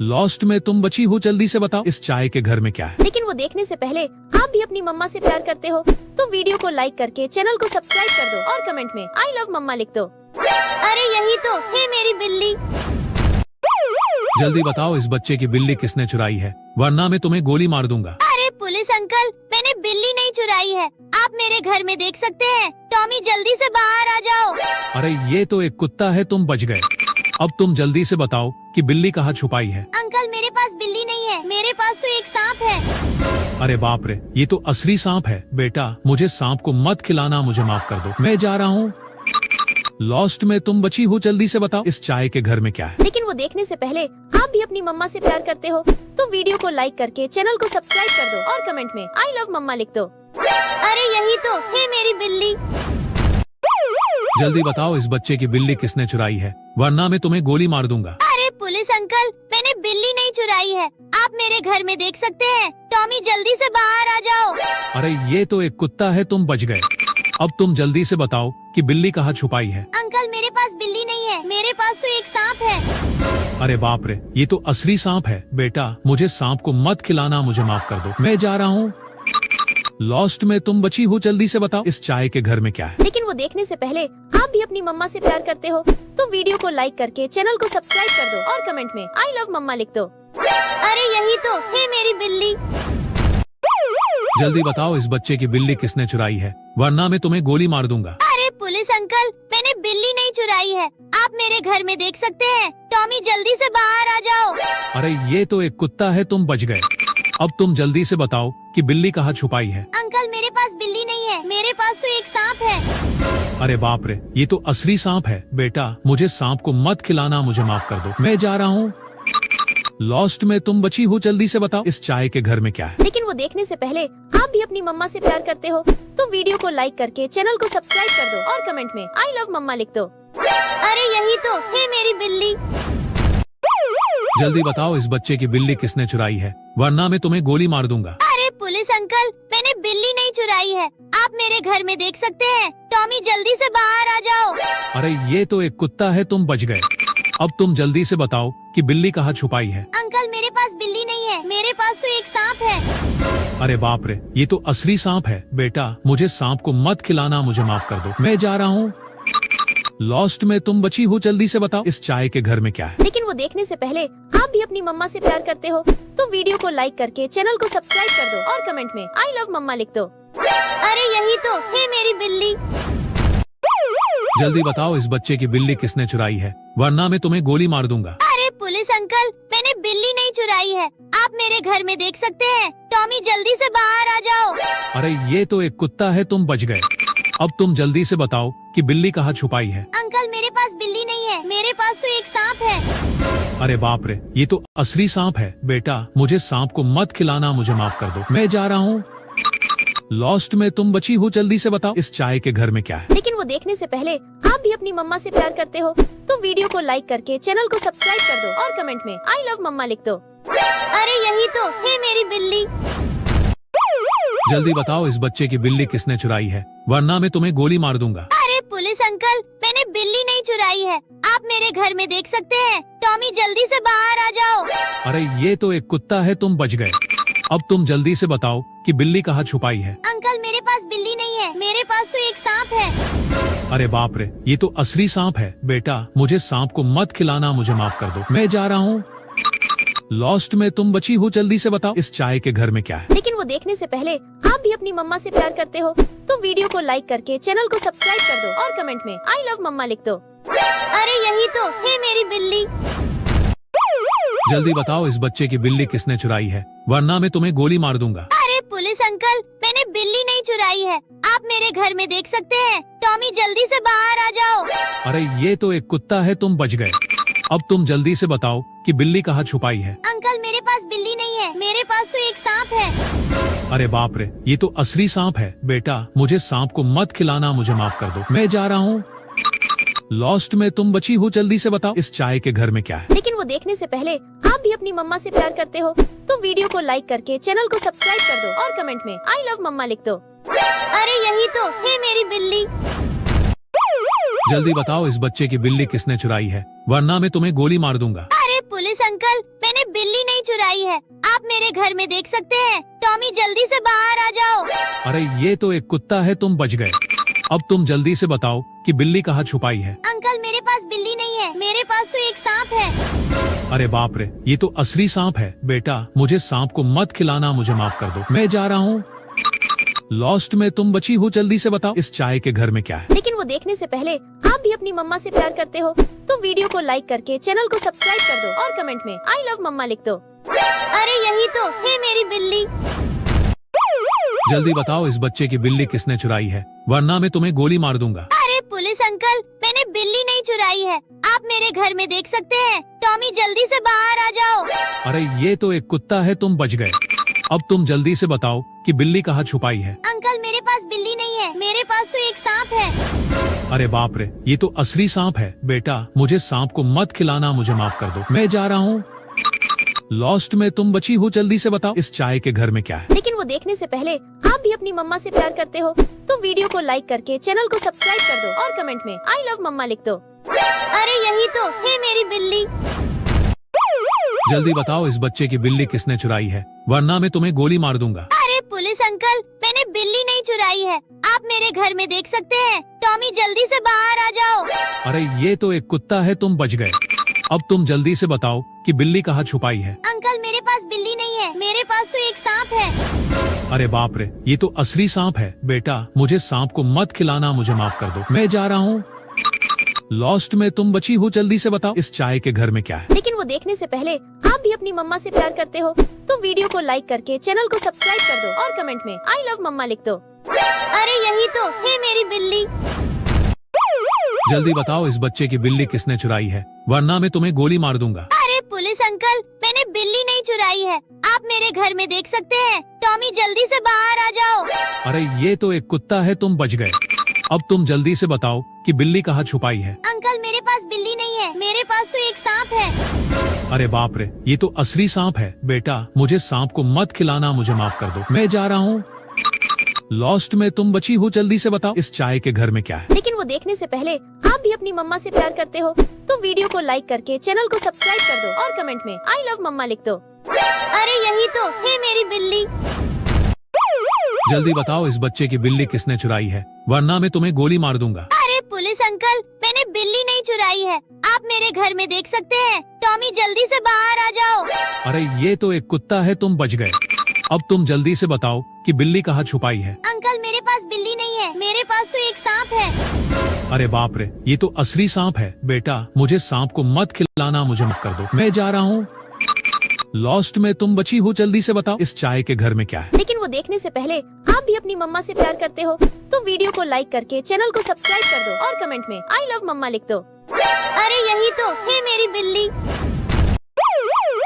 B: लॉस्ट में तुम बची हो, जल्दी से बताओ इस चाय के घर में क्या है।
C: लेकिन वो देखने से पहले आप भी अपनी मम्मा से प्यार करते हो तो वीडियो को लाइक करके चैनल को सब्सक्राइब कर दो और कमेंट में आई लव मम्मा लिख दो।
A: अरे यही तो है मेरी बिल्ली।
B: जल्दी बताओ इस बच्चे की बिल्ली किसने चुराई है, वरना मैं तुम्हें गोली मार दूंगा।
A: अरे पुलिस अंकल, मैंने बिल्ली नहीं चुराई है, आप मेरे घर में देख सकते हैं। टॉमी जल्दी से बाहर आ जाओ।
B: अरे ये तो एक कुत्ता है, तुम बच गए। अब तुम जल्दी से बताओ कि बिल्ली कहाँ छुपाई है।
A: अंकल मेरे पास बिल्ली नहीं है, मेरे पास तो एक सांप है।
B: अरे बाप रे, ये तो असली सांप है। बेटा मुझे सांप को मत खिलाना, मुझे माफ कर दो, मैं जा रहा हूँ। लॉस्ट में तुम बची हो, जल्दी से बताओ इस चाय के घर में क्या है।
C: लेकिन वो देखने से पहले आप भी अपनी मम्मा से प्यार करते हो तो वीडियो को लाइक करके चैनल को सब्सक्राइब कर दो और कमेंट में आई लव मम्मा लिख दो।
A: अरे यही तो है मेरी बिल्ली।
B: जल्दी बताओ इस बच्चे की बिल्ली किसने चुराई है, वरना मैं तुम्हें गोली मार दूंगा।
A: अरे पुलिस अंकल, मैंने बिल्ली नहीं चुराई है, आप मेरे घर में देख सकते हैं। टॉमी जल्दी से बाहर आ जाओ।
B: अरे ये तो एक कुत्ता है, तुम बच गए। अब तुम जल्दी से बताओ कि बिल्ली कहाँ छुपाई है।
A: अंकल मेरे पास बिल्ली नहीं है, मेरे पास तो एक सांप है।
B: अरे बाप रे, ये तो असली सांप है। बेटा मुझे सांप को मत खिलाना, मुझे माफ कर दो, मैं जा रहा हूँ। लॉस्ट में तुम बची हो, जल्दी से बताओ इस चाय के घर में क्या है।
C: लेकिन वो देखने से पहले आप भी अपनी मम्मा से प्यार करते हो तो वीडियो को लाइक करके चैनल को सब्सक्राइब कर दो और कमेंट में आई लव मम्मा लिख दो।
A: अरे यही तो है मेरी बिल्ली।
B: जल्दी बताओ इस बच्चे की बिल्ली किसने चुराई है, वरना मैं तुम्हें गोली मार दूंगा।
A: अरे पुलिस अंकल, मैंने बिल्ली नहीं चुराई है, आप मेरे घर में देख सकते हैं। टॉमी जल्दी से बाहर आ जाओ।
B: अरे ये तो एक कुत्ता है, तुम बच गए। अब तुम जल्दी से बताओ कि बिल्ली कहाँ छुपाई है।
A: अंकल मेरे पास बिल्ली नहीं है, मेरे पास तो एक सांप है।
B: अरे बाप रे, ये तो असली सांप है। बेटा मुझे सांप को मत खिलाना, मुझे माफ कर दो, मैं जा रहा हूँ। लॉस्ट में तुम बची हो, जल्दी से बताओ इस चाय के घर में क्या है।
C: लेकिन वो देखने से पहले आप भी अपनी मम्मा से प्यार करते हो तो वीडियो को लाइक करके चैनल को सब्सक्राइब कर दो और कमेंट में आई लव मम्मा लिख दो।
A: अरे यही तो है मेरी बिल्ली।
B: जल्दी बताओ इस बच्चे की बिल्ली किसने चुराई है, वरना मैं तुम्हें गोली मार दूंगा।
A: अरे पुलिस अंकल, मैंने बिल्ली नहीं चुराई है, आप मेरे घर में देख सकते हैं। टॉमी जल्दी से बाहर आ जाओ।
B: अरे ये तो एक कुत्ता है, तुम बच गए। अब तुम जल्दी से बताओ कि बिल्ली कहाँ छुपाई है।
A: अंकल मेरे पास बिल्ली नहीं है, मेरे पास तो एक सांप है।
B: अरे बाप रे, ये तो असली सांप है। बेटा मुझे सांप को मत खिलाना, मुझे माफ कर दो, मैं जा रहा हूँ। लॉस्ट में तुम बची हो, जल्दी से बताओ इस चाय के घर में क्या है।
C: लेकिन वो देखने से पहले आप भी अपनी मम्मा से प्यार करते हो तो वीडियो को लाइक करके चैनल को सब्सक्राइब कर दो और कमेंट में आई लव मम्मा लिख दो।
A: अरे यही तो है मेरी बिल्ली।
B: जल्दी बताओ इस बच्चे की बिल्ली किसने चुराई है, वरना मैं तुम्हें गोली मार दूंगा।
A: अरे पुलिस अंकल, मैंने बिल्ली नहीं चुराई है, आप मेरे घर में देख सकते हैं। टॉमी जल्दी से बाहर आ जाओ।
B: अरे ये तो एक कुत्ता है, तुम बच गए। अब तुम जल्दी से बताओ कि बिल्ली कहाँ छुपाई है।
A: अंकल मेरे पास बिल्ली नहीं है, मेरे पास तो एक सांप है।
B: अरे बाप रे, ये तो असली सांप है। बेटा मुझे सांप को मत खिलाना, मुझे माफ कर दो, मैं जा रहा हूँ। लॉस्ट में तुम बची हो, जल्दी से बताओ इस चाय के घर में क्या है।
C: लेकिन वो देखने से पहले आप भी अपनी मम्मा से प्यार करते हो तो वीडियो को लाइक करके चैनल को सब्सक्राइब कर दो और कमेंट में आई लव मम्मा लिख दो।
A: अरे यही तो है मेरी बिल्ली।
B: जल्दी बताओ इस बच्चे की बिल्ली किसने चुराई है, वरना मैं तुम्हें गोली मार दूंगा।
A: अरे पुलिस अंकल, मैंने बिल्ली नहीं चुराई है, आप मेरे घर में देख सकते हैं। टॉमी जल्दी से बाहर आ जाओ।
B: अरे ये तो एक कुत्ता है, तुम बच गए। अब तुम जल्दी से बताओ कि बिल्ली कहाँ छुपाई है।
A: अंकल मेरे पास बिल्ली नहीं है, मेरे पास तो एक सांप है।
B: अरे बाप रे, ये तो असली सांप है। बेटा मुझे सांप को मत खिलाना, मुझे माफ कर दो, मैं जा रहा हूँ। लॉस्ट में तुम बची हो, जल्दी से बताओ इस चाय के घर में क्या है।
C: लेकिन वो देखने से पहले आप भी अपनी मम्मा से प्यार करते हो तो वीडियो को लाइक करके चैनल को सब्सक्राइब कर दो और कमेंट में आई लव मम्मा लिख दो।
A: अरे यही तो है मेरी बिल्ली।
B: जल्दी बताओ इस बच्चे की बिल्ली किसने चुराई है, वरना मैं तुम्हें गोली मार दूंगा।
A: अरे पुलिस अंकल, मैंने बिल्ली नहीं चुराई है, आप मेरे घर में देख सकते हैं। टॉमी जल्दी से बाहर आ जाओ।
B: अरे ये तो एक कुत्ता है, तुम बच गए। अब तुम जल्दी से बताओ कि बिल्ली कहाँ छुपाई है।
A: अंकल मेरे पास बिल्ली नहीं है, मेरे पास तो एक सांप है।
B: अरे बाप रे, ये तो असली सांप है। बेटा मुझे सांप को मत खिलाना, मुझे माफ कर दो, मैं जा रहा हूँ। लॉस्ट में तुम बची हो, जल्दी से बताओ इस चाय के घर में क्या है।
C: लेकिन वो देखने से पहले आप भी अपनी मम्मा से प्यार करते हो तो वीडियो को लाइक करके चैनल को सब्सक्राइब कर दो और कमेंट में आई लव मम्मा लिख दो।
A: अरे यही तो है मेरी बिल्ली।
B: जल्दी बताओ इस बच्चे की बिल्ली किसने चुराई है, वरना मैं तुम्हें गोली मार दूंगा।
A: अरे पुलिस अंकल, मैंने बिल्ली नहीं चुराई है, आप मेरे घर में देख सकते हैं। टॉमी जल्दी से बाहर आ जाओ।
B: अरे ये तो एक कुत्ता है, तुम बच गए। अब तुम जल्दी से बताओ कि बिल्ली कहाँ छुपाई है।
A: अंकल मेरे पास बिल्ली नहीं है, मेरे पास तो एक सांप है।
B: अरे बाप रे, ये तो असली सांप है। बेटा मुझे सांप को मत खिलाना, मुझे माफ कर दो, मैं जा रहा हूँ। लॉस्ट में तुम बची हो, जल्दी से बताओ इस चाय के घर में क्या है।
C: लेकिन वो देखने से पहले आप भी अपनी मम्मा से प्यार करते हो तो वीडियो को लाइक करके चैनल को सब्सक्राइब कर दो और कमेंट में आई लव मम्मा लिख दो।
A: अरे यही तो है मेरी बिल्ली।
B: जल्दी बताओ इस बच्चे की बिल्ली किसने चुराई है, वरना मैं तुम्हें गोली मार दूंगा।
A: अरे पुलिस अंकल, मैंने बिल्ली नहीं चुराई है, आप मेरे घर में देख सकते हैं। टॉमी जल्दी से बाहर आ जाओ।
B: अरे ये तो एक कुत्ता है, तुम बच गए। अब तुम जल्दी से बताओ कि बिल्ली कहाँ छुपाई है।
A: अंकल मेरे पास बिल्ली नहीं है, मेरे पास तो एक सांप है।
B: अरे बाप रे, ये तो असली सांप है। बेटा मुझे सांप को मत खिलाना, मुझे माफ कर दो, मैं जा रहा हूँ। लॉस्ट में तुम बची हो, जल्दी से बताओ इस चाय के घर में क्या है।
C: लेकिन वो देखने से पहले आप भी अपनी मम्मा से प्यार करते हो तो वीडियो को लाइक करके चैनल को सब्सक्राइब कर दो और कमेंट में आई लव मम्मा लिख दो।
A: अरे यही तो है मेरी बिल्ली।
B: जल्दी बताओ इस बच्चे की बिल्ली किसने चुराई है, वरना मैं तुम्हें गोली मार दूंगा।
A: अरे पुलिस अंकल, मैंने बिल्ली नहीं चुराई है, आप मेरे घर में देख सकते हैं। टॉमी जल्दी से बाहर आ जाओ।
B: अरे ये तो एक कुत्ता है, तुम बच गए। अब तुम जल्दी से बताओ कि बिल्ली कहाँ छुपाई है।
A: अंकल मेरे पास बिल्ली नहीं है, मेरे पास तो एक सांप है।
B: अरे बाप रे, ये तो असली सांप है। बेटा मुझे सांप को मत खिलाना, मुझे माफ कर दो, मैं जा रहा हूँ। लॉस्ट में तुम बची हो, जल्दी से बताओ इस चाय के घर में क्या है।
C: लेकिन वो देखने से पहले आप भी अपनी मम्मा से प्यार करते हो तो वीडियो को लाइक करके चैनल को सब्सक्राइब कर दो और कमेंट में आई लव मम्मा लिख दो।
A: अरे यही तो है मेरी बिल्ली।
B: जल्दी बताओ इस बच्चे की बिल्ली किसने चुराई है, वरना मैं तुम्हें गोली मार दूंगा।
A: अरे पुलिस अंकल, मैंने बिल्ली नहीं चुराई है, आप मेरे घर में देख सकते हैं। टॉमी जल्दी से बाहर आ जाओ।
B: अरे ये तो एक कुत्ता है, तुम बच गए। अब तुम जल्दी से बताओ कि बिल्ली कहाँ छुपाई है।
A: अंकल मेरे पास बिल्ली नहीं है, मेरे पास तो एक सांप है।
B: अरे बाप रे, ये तो असली सांप है। बेटा मुझे सांप को मत खिलाना, मुझे माफ कर दो, मैं जा रहा हूँ। लॉस्ट में तुम बची हो, जल्दी से बताओ इस चाय के घर में क्या है।
C: लेकिन वो देखने से पहले आप भी अपनी मम्मा से प्यार करते हो तो वीडियो को लाइक करके चैनल को सब्सक्राइब कर दो और कमेंट में आई लव मम्मा लिख दो।
A: अरे यही तो है मेरी बिल्ली।
B: जल्दी बताओ इस बच्चे की बिल्ली किसने चुराई है, वरना मैं तुम्हें गोली मार दूंगा।
A: अरे पुलिस अंकल, मैंने बिल्ली नहीं चुराई है, आप मेरे घर में देख सकते हैं। टॉमी जल्दी से बाहर आ जाओ।
B: अरे ये तो एक कुत्ता है, तुम बच गए। अब तुम जल्दी से बताओ कि बिल्ली कहाँ छुपाई है।
A: अंकल मेरे पास बिल्ली नहीं है, मेरे पास तो एक सांप है।
B: अरे बाप रे, ये तो असली सांप है। बेटा मुझे सांप को मत खिलाना, मुझे माफ कर दो, मैं जा रहा हूँ। लॉस्ट में तुम बची हो, जल्दी से बताओ इस चाय के घर में क्या है।
C: लेकिन वो देखने से पहले आप भी अपनी मम्मा से प्यार करते हो तो वीडियो को लाइक करके चैनल को सब्सक्राइब कर दो और कमेंट में आई लव मम्मा लिख दो।
A: अरे यही तो है मेरी बिल्ली।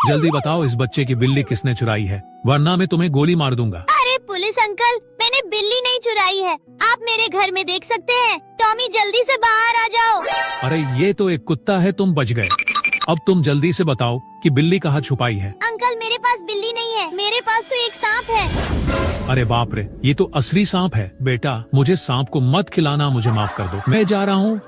B: जल्दी बताओ इस बच्चे की बिल्ली किसने चुराई है, वरना मैं तुम्हें गोली मार दूंगा।
A: अरे पुलिस अंकल, मैंने बिल्ली नहीं चुराई है, आप मेरे घर में देख सकते हैं। टॉमी जल्दी से बाहर आ जाओ।
B: अरे ये तो एक कुत्ता है, तुम बच गए। अब तुम जल्दी से बताओ कि बिल्ली कहाँ छुपाई है।
A: अंकल मेरे पास बिल्ली नहीं है, मेरे पास तो एक सांप है।
B: अरे बाप रे, ये तो असली सांप है। बेटा मुझे सांप को मत खिलाना, मुझे माफ कर दो, मैं जा रहा हूँ।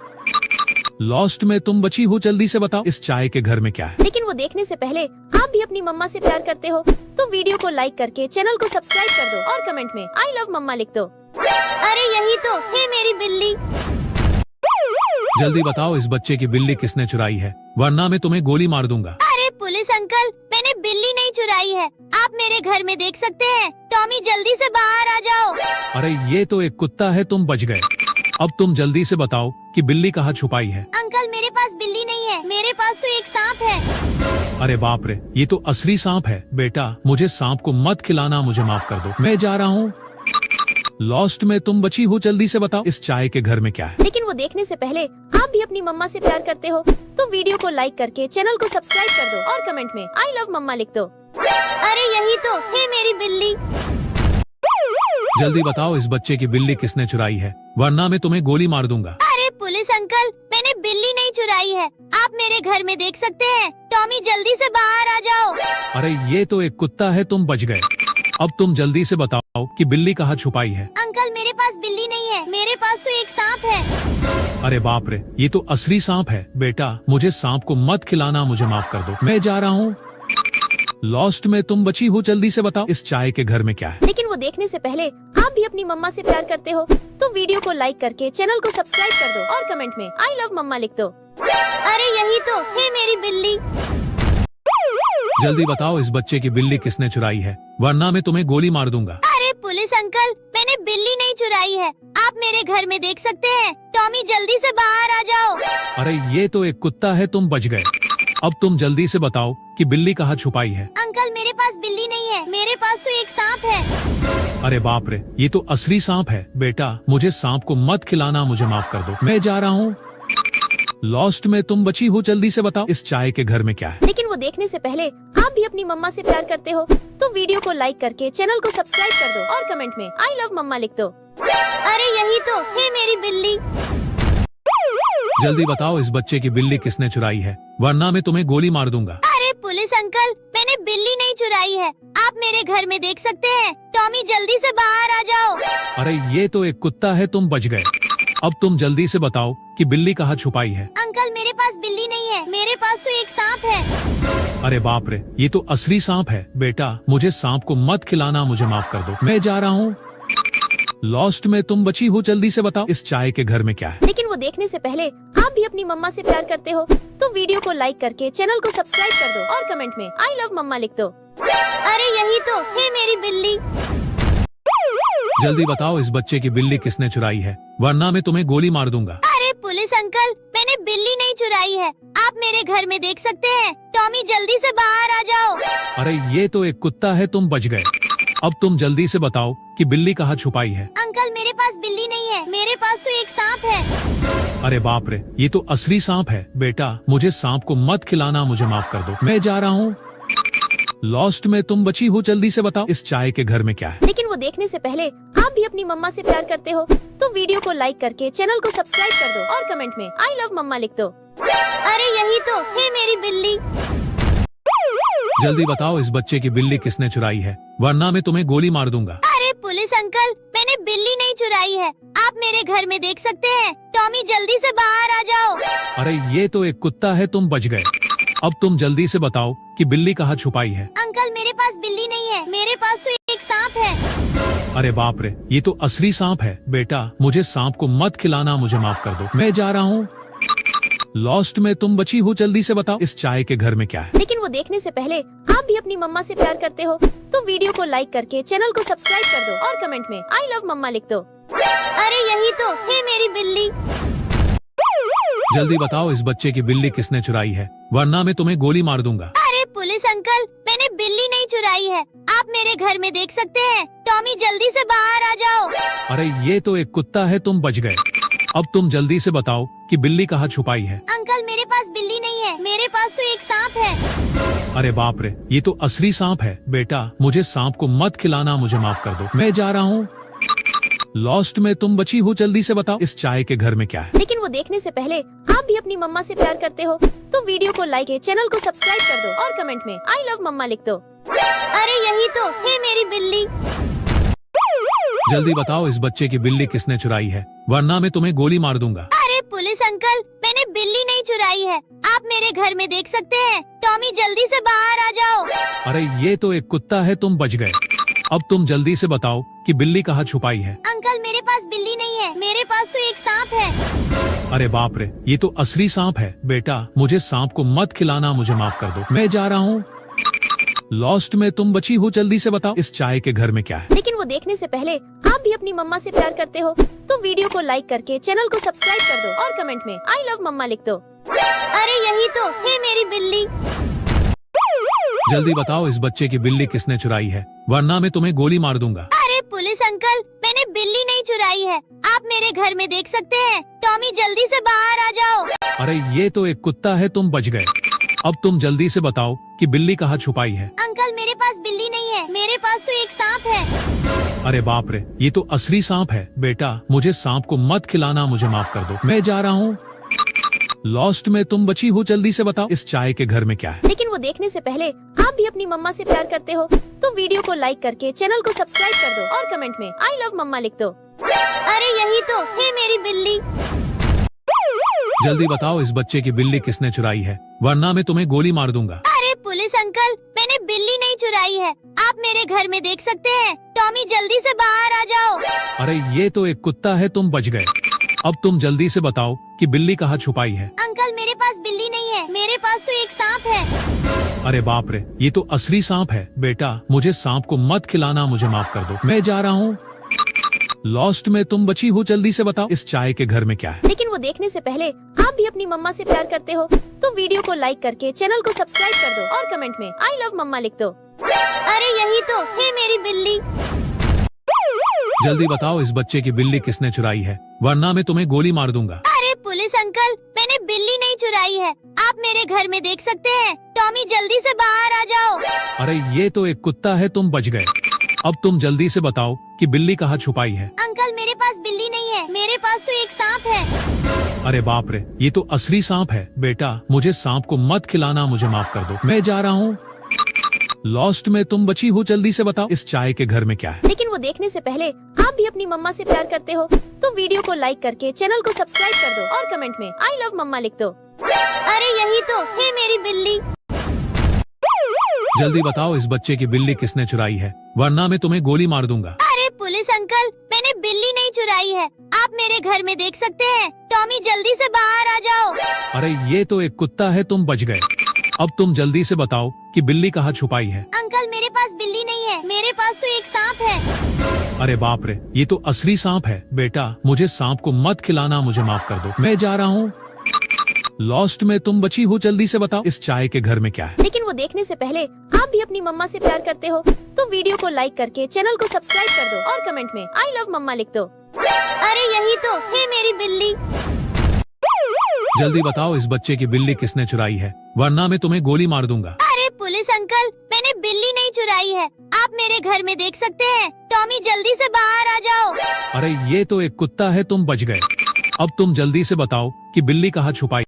B: लॉस्ट में तुम बची हो, जल्दी से बताओ इस चाय के घर में क्या है।
C: लेकिन वो देखने से पहले आप भी अपनी मम्मा से प्यार करते हो तो वीडियो को लाइक करके चैनल को सब्सक्राइब कर दो और कमेंट में आई लव मम्मा लिख दो।
A: अरे यही तो है मेरी बिल्ली।
B: जल्दी बताओ इस बच्चे की बिल्ली किसने चुराई है, वरना मैं तुम्हें गोली मार दूंगा।
A: अरे पुलिस अंकल, मैंने बिल्ली नहीं चुराई है, आप मेरे घर में देख सकते हैं। टॉमी जल्दी से बाहर आ जाओ।
B: अरे ये तो एक कुत्ता है, तुम बच गए। अब तुम जल्दी से बताओ कि बिल्ली कहाँ छुपाई है।
A: अंकल मेरे पास बिल्ली नहीं है, मेरे पास तो एक सांप है।
B: अरे बाप रे, ये तो असली सांप है। बेटा मुझे सांप को मत खिलाना, मुझे माफ कर दो, मैं जा रहा हूँ। लॉस्ट में तुम बची हो, जल्दी से बताओ इस चाय के घर में क्या है।
C: लेकिन वो देखने से पहले आप भी अपनी मम्मा से प्यार करते हो तो वीडियो को लाइक करके चैनल को सब्सक्राइब कर दो और कमेंट में आई लव मम्मा लिख दो।
A: अरे यही तो है मेरी बिल्ली।
B: जल्दी बताओ इस बच्चे की बिल्ली किसने चुराई है, वरना मैं तुम्हें गोली मार दूंगा।
A: अरे पुलिस अंकल, मैंने बिल्ली नहीं चुराई है, आप मेरे घर में देख सकते हैं। टॉमी जल्दी से बाहर आ जाओ।
B: अरे ये तो एक कुत्ता है, तुम बच गए। अब तुम जल्दी से बताओ कि बिल्ली कहाँ छुपाई है।
A: अंकल मेरे पास बिल्ली नहीं है, मेरे पास तो एक सांप है।
B: अरे बाप रे, ये तो असली सांप है। बेटा मुझे सांप को मत खिलाना, मुझे माफ कर दो, मैं जा रहा हूँ। लॉस्ट में तुम बची हो, जल्दी से बताओ इस चाय के घर में क्या है।
C: लेकिन वो देखने से पहले आप भी अपनी मम्मा से प्यार करते हो तो वीडियो को लाइक करके चैनल को सब्सक्राइब कर दो और कमेंट में आई लव मम्मा लिख दो।
A: अरे यही तो है मेरी बिल्ली।
B: जल्दी बताओ इस बच्चे की बिल्ली किसने चुराई है, वरना मैं तुम्हें गोली मार दूंगा।
A: अरे पुलिस अंकल, मैंने बिल्ली नहीं चुराई है, आप मेरे घर में देख सकते हैं। टॉमी जल्दी से बाहर आ जाओ।
B: अरे ये तो एक कुत्ता है, तुम बच गए। अब तुम जल्दी से बताओ कि बिल्ली कहाँ छुपाई है।
A: अंकल मेरे पास बिल्ली नहीं है, मेरे पास तो एक सांप है।
B: अरे बाप रे, ये तो असली सांप है। बेटा मुझे सांप को मत खिलाना, मुझे माफ कर दो, मैं जा रहा हूँ। लॉस्ट में तुम बची हो, जल्दी से बताओ इस चाय के घर में क्या है।
C: लेकिन वो देखने से पहले आप भी अपनी मम्मा से प्यार करते हो तो वीडियो को लाइक करके चैनल को सब्सक्राइब कर दो और कमेंट में आई लव मम्मा लिख दो।
A: अरे यही तो है मेरी बिल्ली।
B: जल्दी बताओ इस बच्चे की बिल्ली किसने चुराई है, वरना मैं तुम्हें गोली मार दूंगा।
A: अरे पुलिस अंकल, मैंने बिल्ली नहीं चुराई है, आप मेरे घर में देख सकते हैं। टॉमी जल्दी से बाहर आ जाओ।
B: अरे ये तो एक कुत्ता है, तुम बच गए। अब तुम जल्दी से बताओ कि बिल्ली कहाँ छुपाई है।
A: अंकल मेरे पास बिल्ली नहीं है, मेरे पास तो एक सांप है।
B: अरे बाप रे, ये तो असली सांप है। बेटा मुझे सांप को मत खिलाना, मुझे माफ कर दो, मैं जा रहा हूँ। लॉस्ट में तुम बची हो, जल्दी से बताओ इस चाय के घर में क्या है।
C: लेकिन वो देखने से पहले आप भी अपनी मम्मा से प्यार करते हो तो वीडियो को लाइक करके चैनल को सब्सक्राइब कर दो और कमेंट में आई लव मम्मा लिख दो।
A: अरे यही तो है मेरी बिल्ली।
B: जल्दी बताओ इस बच्चे की बिल्ली किसने चुराई है, वरना मैं तुम्हें गोली मार दूंगा।
A: अरे पुलिस अंकल, मैंने बिल्ली नहीं चुराई है, आप मेरे घर में देख सकते हैं। टॉमी जल्दी से बाहर आ जाओ।
B: अरे ये तो एक कुत्ता है, तुम बच गए। अब तुम जल्दी से बताओ कि बिल्ली कहाँ छुपाई है।
A: अंकल मेरे पास बिल्ली नहीं है, मेरे पास तो एक सांप है।
B: अरे बाप रे, ये तो असली सांप है। बेटा मुझे सांप को मत खिलाना, मुझे माफ कर दो, मैं जा रहा हूँ। लॉस्ट में तुम बची हो, जल्दी से बताओ इस चाय के घर में क्या है।
C: लेकिन वो देखने से पहले आप भी अपनी मम्मा से प्यार करते हो तो वीडियो को लाइक करके चैनल को सब्सक्राइब कर दो और कमेंट में आई लव मम्मा लिख दो।
A: अरे यही तो है मेरी बिल्ली।
B: जल्दी बताओ इस बच्चे की बिल्ली किसने चुराई है, वरना मैं तुम्हें गोली मार दूंगा।
A: अरे पुलिस अंकल, मैंने बिल्ली नहीं चुराई है, आप मेरे घर में देख सकते हैं। टॉमी जल्दी से बाहर आ जाओ।
B: अरे ये तो एक कुत्ता है, तुम बच गए। अब तुम जल्दी से बताओ कि बिल्ली कहाँ छुपाई है।
A: अंकल मेरे पास बिल्ली नहीं है, मेरे पास तो एक सांप है।
B: अरे बाप रे, ये तो असली सांप है। बेटा मुझे सांप को मत खिलाना, मुझे माफ कर दो, मैं जा रहा हूँ। लॉस्ट में तुम बची हो, जल्दी से बताओ इस चाय के घर में क्या है।
C: लेकिन वो देखने से पहले आप भी अपनी मम्मा से प्यार करते हो तो वीडियो को लाइक करके चैनल को सब्सक्राइब कर दो और कमेंट में आई लव मम्मा लिख दो।
A: अरे यही तो है मेरी बिल्ली।
B: जल्दी बताओ इस बच्चे की बिल्ली किसने चुराई है, वरना मैं तुम्हें गोली मार दूंगा।
A: अरे पुलिस अंकल, मैंने बिल्ली नहीं चुराई है, आप मेरे घर में देख सकते हैं। टॉमी जल्दी से बाहर आ जाओ।
B: अरे ये तो एक कुत्ता है, तुम बच गए। अब तुम जल्दी से बताओ कि बिल्ली कहाँ छुपाई है।
A: अंकल मेरे पास बिल्ली नहीं है, मेरे पास तो एक सांप है।
B: अरे बाप रे, ये तो असली सांप है। बेटा मुझे सांप को मत खिलाना, मुझे माफ कर दो, मैं जा रहा हूँ। लॉस्ट में तुम बची हो, जल्दी से बताओ इस चाय के घर में क्या है।
C: लेकिन वो देखने से पहले आप भी अपनी मम्मा से प्यार करते हो तो वीडियो को लाइक चैनल को सब्सक्राइब कर दो और कमेंट में आई लव मम्मा लिख दो।
A: अरे यही तो है मेरी बिल्ली।
B: जल्दी बताओ इस बच्चे की बिल्ली किसने चुराई है, वरना मैं तुम्हें गोली मार दूंगा।
A: अरे पुलिस अंकल, मैंने बिल्ली नहीं चुराई है, आप मेरे घर में देख सकते हैं। टॉमी जल्दी से बाहर आ जाओ।
B: अरे ये तो एक कुत्ता है, तुम बच गए। अब तुम जल्दी से बताओ कि बिल्ली कहाँ छुपाई है।
A: अंकल मेरे पास बिल्ली नहीं है, मेरे पास तो एक सांप है।
B: अरे बाप रे, ये तो असली सांप है। बेटा मुझे सांप को मत खिलाना, मुझे माफ कर दो, मैं जा रहा हूँ। लॉस्ट में तुम बची हो, जल्दी से बताओ इस चाय के घर में क्या है।
C: लेकिन वो देखने से पहले आप भी अपनी मम्मा से प्यार करते हो तो वीडियो को लाइक करके चैनल को सब्सक्राइब कर दो और कमेंट में आई लव मम्मा लिख दो।
A: अरे यही तो है मेरी बिल्ली।
B: जल्दी बताओ इस बच्चे की बिल्ली किसने चुराई है, वरना मैं तुम्हें गोली मार दूंगा।
A: अरे पुलिस अंकल, मैंने बिल्ली नहीं चुराई है, आप मेरे घर में देख सकते हैं। टॉमी जल्दी से बाहर आ जाओ।
B: अरे ये तो एक कुत्ता है, तुम बच गए। अब तुम जल्दी से बताओ कि बिल्ली कहाँ छुपाई है।
A: अंकल मेरे पास बिल्ली नहीं है, मेरे पास तो एक सांप है।
B: अरे बाप रे, ये तो असली सांप है। बेटा मुझे सांप को मत खिलाना, मुझे माफ कर दो, मैं जा रहा हूँ। लॉस्ट में तुम बची हो, जल्दी से बताओ इस चाय के घर में क्या है।
C: लेकिन वो देखने से पहले आप भी अपनी मम्मा से प्यार करते हो तो वीडियो को लाइक करके चैनल को सब्सक्राइब कर दो और कमेंट में आई लव मम्मा लिख दो।
A: अरे यही तो है मेरी बिल्ली।
B: जल्दी बताओ इस बच्चे की बिल्ली किसने चुराई है, वरना मैं तुम्हें गोली मार दूंगा।
A: अरे पुलिस अंकल, मैंने बिल्ली नहीं चुराई है, आप मेरे घर में देख सकते हैं। टॉमी जल्दी से बाहर आ जाओ।
B: अरे ये तो एक कुत्ता है, तुम बच गए। अब तुम जल्दी से बताओ कि बिल्ली कहाँ छुपाई है।
A: अंकल मेरे पास बिल्ली नहीं है, मेरे पास तो एक सांप है।
B: अरे बाप रे, ये तो असली सांप है। बेटा मुझे सांप को मत खिलाना, मुझे माफ कर दो, मैं जा रहा हूँ। लॉस्ट में तुम बची हो, जल्दी से बताओ इस चाय के घर में क्या है।
C: लेकिन वो देखने से पहले आप भी अपनी मम्मा से प्यार करते हो तो वीडियो को लाइक करके चैनल को सब्सक्राइब कर दो और कमेंट में आई लव मम्मा लिख दो।
A: अरे यही तो है मेरी बिल्ली।
B: जल्दी बताओ इस बच्चे की बिल्ली किसने चुराई है, वरना मैं तुम्हें गोली मार दूंगा।
A: अरे पुलिस अंकल, मैंने बिल्ली नहीं चुराई है, आप मेरे घर में देख सकते हैं। टॉमी जल्दी से बाहर आ जाओ।
B: अरे ये तो एक कुत्ता है, तुम बच गए। अब तुम जल्दी से बताओ कि बिल्ली कहाँ छुपाई है।
A: अंकल मेरे पास बिल्ली नहीं है, मेरे पास तो एक सांप है।
B: अरे बाप रे, ये तो असली सांप है। बेटा मुझे सांप को मत खिलाना, मुझे माफ कर दो, मैं जा रहा हूँ। लॉस्ट में तुम बची हो, जल्दी से बताओ इस चाय के घर में क्या है।
C: लेकिन वो देखने से पहले आप भी अपनी मम्मा से प्यार करते हो तो वीडियो को लाइक करके चैनल को सब्सक्राइब कर दो और कमेंट में आई लव मम्मा लिख दो।
A: अरे यही तो है मेरी बिल्ली।
B: जल्दी बताओ इस बच्चे की बिल्ली किसने चुराई है, वरना मैं तुम्हें गोली मार दूंगा।
A: अरे पुलिस अंकल, मैंने बिल्ली नहीं चुराई है, आप मेरे घर में देख सकते हैं। टॉमी जल्दी से बाहर आ जाओ।
B: अरे ये तो एक कुत्ता है, तुम बच गए। अब तुम जल्दी से बताओ कि बिल्ली कहाँ छुपाई है।
A: अंकल मेरे पास बिल्ली नहीं है, मेरे पास तो एक सांप है।
B: अरे बाप रे, ये तो असली सांप है। बेटा मुझे सांप को मत खिलाना, मुझे माफ कर दो, मैं जा रहा हूँ। लॉस्ट में तुम बची हो, जल्दी से बताओ इस चाय के घर में क्या है।
C: लेकिन वो देखने से पहले आप भी अपनी मम्मा से प्यार करते हो तो वीडियो को लाइक करके चैनल को सब्सक्राइब कर दो और कमेंट में आई लव मम्मा लिख दो।
A: अरे यही तो है मेरी बिल्ली।
B: जल्दी बताओ इस बच्चे की बिल्ली किसने चुराई है, वरना मैं तुम्हें गोली मार दूंगा।
A: अरे पुलिस अंकल, मैंने बिल्ली नहीं चुराई है, आप मेरे घर में देख सकते हैं। टॉमी जल्दी से बाहर आ जाओ।
B: अरे ये तो एक कुत्ता है, तुम बच गए। अब तुम जल्दी से बताओ कि बिल्ली कहाँ छुपाई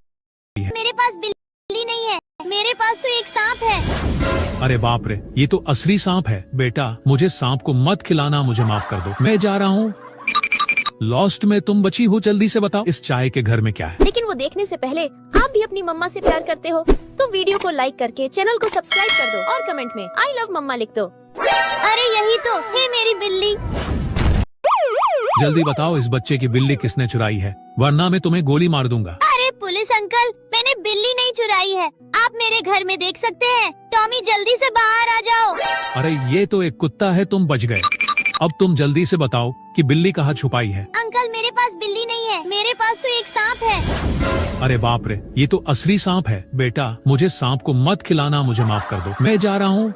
B: है।
A: मेरे पास बिल्ली नहीं है, मेरे पास तो एक सांप है।
B: अरे बाप रे, ये तो असली सांप है। बेटा मुझे सांप को मत खिलाना, मुझे माफ कर दो, मैं जा रहा हूँ। लॉस्ट में तुम बची हो, जल्दी से बताओ इस चाय के घर में क्या है।
C: लेकिन वो देखने से पहले आप भी अपनी मम्मा से प्यार करते हो तो वीडियो को लाइक करके चैनल को सब्सक्राइब कर दो और कमेंट में आई लव मम्मा लिख दो।
A: अरे यही तो है मेरी बिल्ली।
B: जल्दी बताओ इस बच्चे की बिल्ली किसने चुराई है, वरना मैं तुम्हें गोली मार दूंगा।
A: अरे पुलिस अंकल, मैंने बिल्ली नहीं चुराई है, आप मेरे घर में देख सकते हैं। टॉमी जल्दी से बाहर आ जाओ।
B: अरे ये तो एक कुत्ता है, तुम बच गए। अब तुम जल्दी से बताओ कि बिल्ली कहाँ छुपाई है।
A: अंकल मेरे पास बिल्ली नहीं है, मेरे पास तो एक सांप है।
B: अरे बाप रे, ये तो असली सांप है। बेटा मुझे सांप को मत खिलाना, मुझे माफ कर दो, मैं जा रहा हूँ।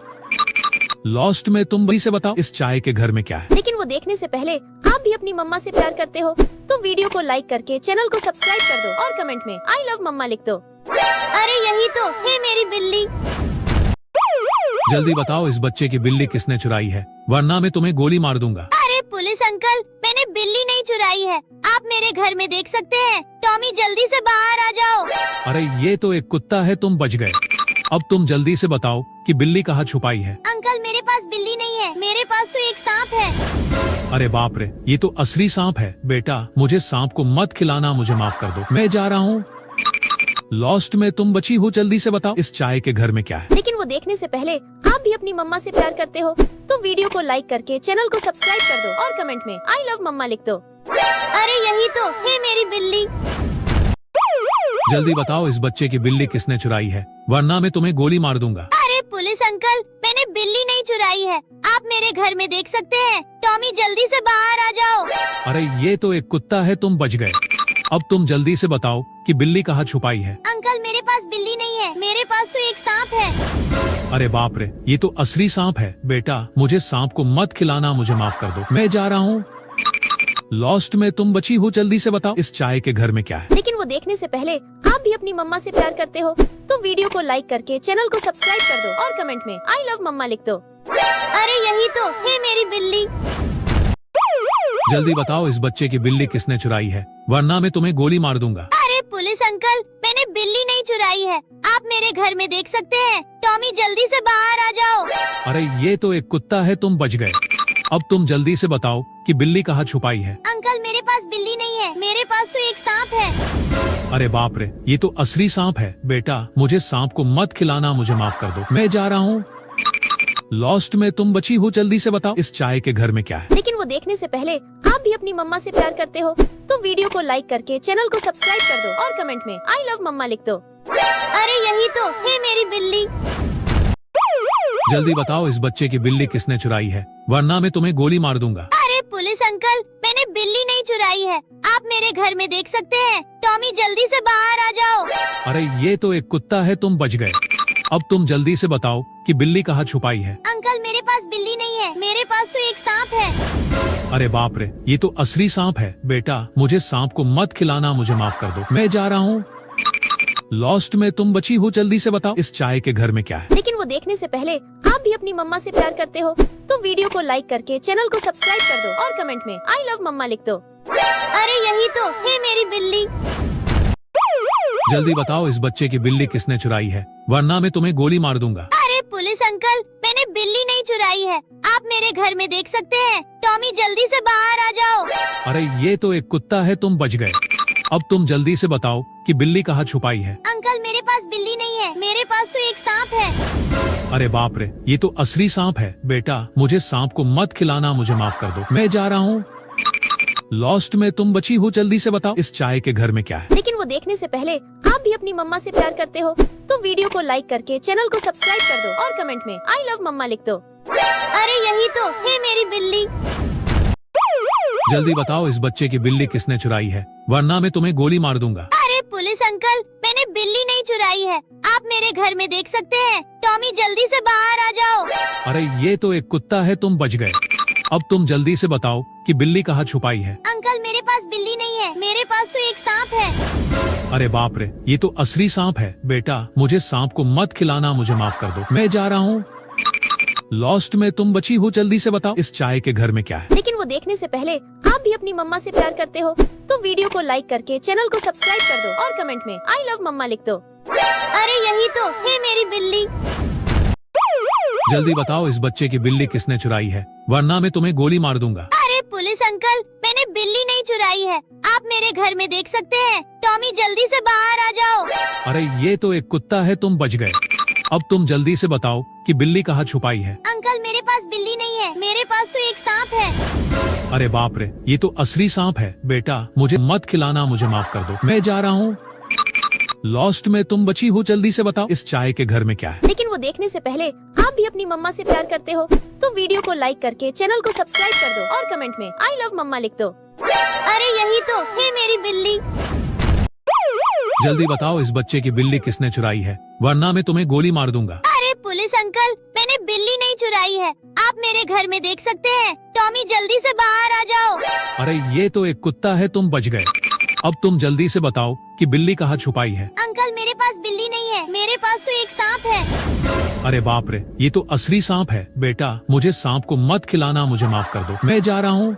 B: लॉस्ट में तुम बड़ी से बताओ इस चाय के घर में क्या है।
C: लेकिन वो देखने से पहले आप भी अपनी मम्मा से प्यार करते हो तो वीडियो को लाइक करके चैनल को सब्सक्राइब कर दो और कमेंट में आई लव मम्मा लिख दो।
A: अरे यही तो है मेरी बिल्ली।
B: जल्दी बताओ इस बच्चे की बिल्ली किसने चुराई है, वरना मैं तुम्हें गोली मार दूंगा।
A: अरे पुलिस अंकल, मैंने बिल्ली नहीं चुराई है, आप मेरे घर में देख सकते हैं। टॉमी जल्दी से बाहर आ जाओ।
B: अरे ये तो एक कुत्ता है, तुम बच गए। अब तुम जल्दी से बताओ कि बिल्ली कहाँ छुपाई है।
A: अंकल मेरे पास बिल्ली नहीं है, मेरे पास तो एक सांप है।
B: अरे बाप रे, ये तो असली सांप है। बेटा मुझे सांप को मत खिलाना, मुझे माफ कर दो, मैं जा रहा हूँ। लॉस्ट में तुम बची हो, जल्दी से बताओ इस चाय के घर में क्या है।
C: लेकिन वो देखने से पहले आप भी अपनी मम्मा से प्यार करते हो तो वीडियो को लाइक करके चैनल को सब्सक्राइब कर दो और कमेंट में आई लव मम्मा लिख दो।
A: अरे यही तो है मेरी बिल्ली।
B: जल्दी बताओ इस बच्चे की बिल्ली किसने चुराई है, वरना मैं तुम्हें गोली मार दूंगा।
A: अरे पुलिस अंकल, मैंने बिल्ली नहीं चुराई है, आप मेरे घर में देख सकते हैं। टॉमी जल्दी से बाहर आ जाओ।
B: अरे ये तो एक कुत्ता है, तुम बच गए। अब तुम जल्दी से बताओ कि बिल्ली कहाँ छुपाई है।
A: अंकल मेरे पास बिल्ली नहीं है, मेरे पास तो एक सांप है।
B: अरे बाप रे, ये तो असली सांप है। बेटा मुझे सांप को मत खिलाना, मुझे माफ कर दो, मैं जा रहा हूँ। लॉस्ट में तुम बची हो, जल्दी से बताओ इस चाय के घर में क्या है।
C: लेकिन वो देखने से पहले आप भी अपनी मम्मा से प्यार करते हो तो वीडियो को लाइक करके चैनल को सब्सक्राइब कर दो और कमेंट में आई लव मम्मा लिख दो।
A: अरे यही तो है मेरी बिल्ली।
B: जल्दी बताओ इस बच्चे की बिल्ली किसने चुराई है, वरना मैं तुम्हें गोली मार दूंगा।
A: अरे पुलिस अंकल, मैंने बिल्ली नहीं चुराई है, आप मेरे घर में देख सकते हैं। टॉमी जल्दी से बाहर आ जाओ।
B: अरे ये तो एक कुत्ता है, तुम बच गए। अब तुम जल्दी से बताओ कि बिल्ली कहाँ छुपाई है।
A: अंकल मेरे पास बिल्ली नहीं है, मेरे पास तो एक सांप है।
B: अरे बाप रे, ये तो असली सांप है। बेटा मुझे सांप को मत खिलाना, मुझे माफ कर दो, मैं जा रहा हूँ। लॉस्ट में तुम बची हो, जल्दी से बताओ इस चाय के घर में क्या है।
C: लेकिन वो देखने से पहले आप भी अपनी मम्मा से प्यार करते हो तो वीडियो को लाइक करके चैनल को सब्सक्राइब कर दो और कमेंट में आई लव मम्मा लिख दो।
A: अरे यही तो है मेरी बिल्ली।
B: जल्दी बताओ इस बच्चे की बिल्ली किसने चुराई है, वरना मैं तुम्हें गोली मार दूंगा।
A: अरे पुलिस अंकल, मैंने बिल्ली नहीं चुराई है, आप मेरे घर में देख सकते हैं। टॉमी जल्दी से बाहर आ जाओ।
B: अरे ये तो एक कुत्ता है, तुम बच गए। अब तुम जल्दी से बताओ कि बिल्ली कहाँ छुपाई है।
A: अंकल मेरे पास बिल्ली नहीं है, मेरे पास तो एक सांप है।
B: अरे बाप रे, ये तो असली सांप है। बेटा मुझे सांप को मत खिलाना, मुझे माफ कर दो, मैं जा रहा हूँ। लॉस्ट में तुम बची हो, जल्दी से बताओ इस चाय के घर में क्या है।
C: लेकिन वो देखने से पहले आप भी अपनी मम्मा से प्यार करते हो तो वीडियो को लाइक करके चैनल को सब्सक्राइब कर दो और कमेंट में आई लव मम्मा लिख दो।
A: अरे यही तो है मेरी बिल्ली।
B: जल्दी बताओ इस बच्चे की बिल्ली किसने चुराई है, वरना मैं तुम्हें गोली मार दूंगा।
A: अरे पुलिस अंकल, मैंने बिल्ली नहीं चुराई है, आप मेरे घर में देख सकते हैं। टॉमी जल्दी से बाहर आ जाओ।
B: अरे ये तो एक कुत्ता है, तुम बच गए। अब तुम जल्दी से बताओ कि बिल्ली कहाँ छुपाई है।
A: अंकल मेरे पास बिल्ली नहीं है, मेरे पास तो एक सांप है।
B: अरे बाप रे, ये तो असली सांप है। बेटा मुझे सांप को मत खिलाना, मुझे माफ कर दो, मैं जा रहा हूँ। लॉस्ट में तुम बची हो, जल्दी से बताओ इस चाय के घर में क्या है।
C: लेकिन वो देखने से पहले आप भी अपनी मम्मा से प्यार करते हो तो वीडियो को लाइक करके चैनल को सब्सक्राइब कर दो और कमेंट में आई लव मम्मा लिख दो।
A: अरे यही तो है मेरी बिल्ली।
B: जल्दी बताओ इस बच्चे की बिल्ली किसने चुराई है, वरना मैं तुम्हें गोली मार दूंगा।
A: अरे पुलिस अंकल, मैंने बिल्ली नहीं चुराई है, आप मेरे घर में देख सकते हैं। टॉमी जल्दी से बाहर आ जाओ।
B: अरे ये तो एक कुत्ता है, तुम बच गए। अब तुम जल्दी से बताओ कि बिल्ली कहाँ छुपाई है।
A: अंकल मेरे पास बिल्ली नहीं है, मेरे पास तो एक सांप है।
B: अरे बाप रे, ये तो असली सांप है। बेटा मुझे सांप को मत खिलाना, मुझे माफ कर दो, मैं जा रहा हूँ। लॉस्ट में तुम बची हो, जल्दी से बताओ इस चाय के घर में क्या है।
C: लेकिन वो देखने से पहले आप भी अपनी मम्मा से प्यार करते हो तो वीडियो को लाइक करके चैनल को सब्सक्राइब कर दो और कमेंट में आई लव मम्मा लिख दो।
A: अरे यही तो है मेरी बिल्ली।
B: जल्दी बताओ इस बच्चे की बिल्ली किसने चुराई है, वरना मैं तुम्हें गोली मार दूंगा।
A: अरे पुलिस अंकल, मैंने बिल्ली नहीं चुराई है, आप मेरे घर में देख सकते हैं। टॉमी जल्दी से बाहर आ जाओ।
B: अरे ये तो एक कुत्ता है, तुम बच गए। अब तुम जल्दी से बताओ कि बिल्ली कहाँ छुपाई है।
A: अंकल मेरे पास बिल्ली नहीं है, मेरे पास तो एक सांप है।
B: अरे बाप रे, ये तो असली सांप है। बेटा मुझे मत खिलाना, मुझे माफ कर दो, मैं जा रहा हूँ। लॉस्ट में तुम बची हो, जल्दी से बताओ इस चाय के घर में क्या है।
C: लेकिन वो देखने से पहले आप भी अपनी मम्मा से प्यार करते हो तो वीडियो को लाइक करके चैनल को सब्सक्राइब कर दो और कमेंट में आई लव मम्मा लिख दो।
A: अरे यही तो है मेरी बिल्ली।
B: जल्दी बताओ इस बच्चे की बिल्ली किसने चुराई है, वरना मैं तुम्हें गोली मार दूंगा।
A: अरे पुलिस अंकल, मैंने बिल्ली नहीं चुराई है, आप मेरे घर में देख सकते हैं। टॉमी जल्दी से बाहर आ जाओ।
B: अरे ये तो एक कुत्ता है, तुम बच गए। अब तुम जल्दी से बताओ कि बिल्ली कहाँ छुपाई है।
A: अंकल मेरे पास बिल्ली नहीं है, मेरे पास तो एक सांप है।
B: अरे बाप रे, ये तो असली सांप है। बेटा मुझे सांप को मत खिलाना, मुझे माफ कर दो, मैं जा रहा हूँ।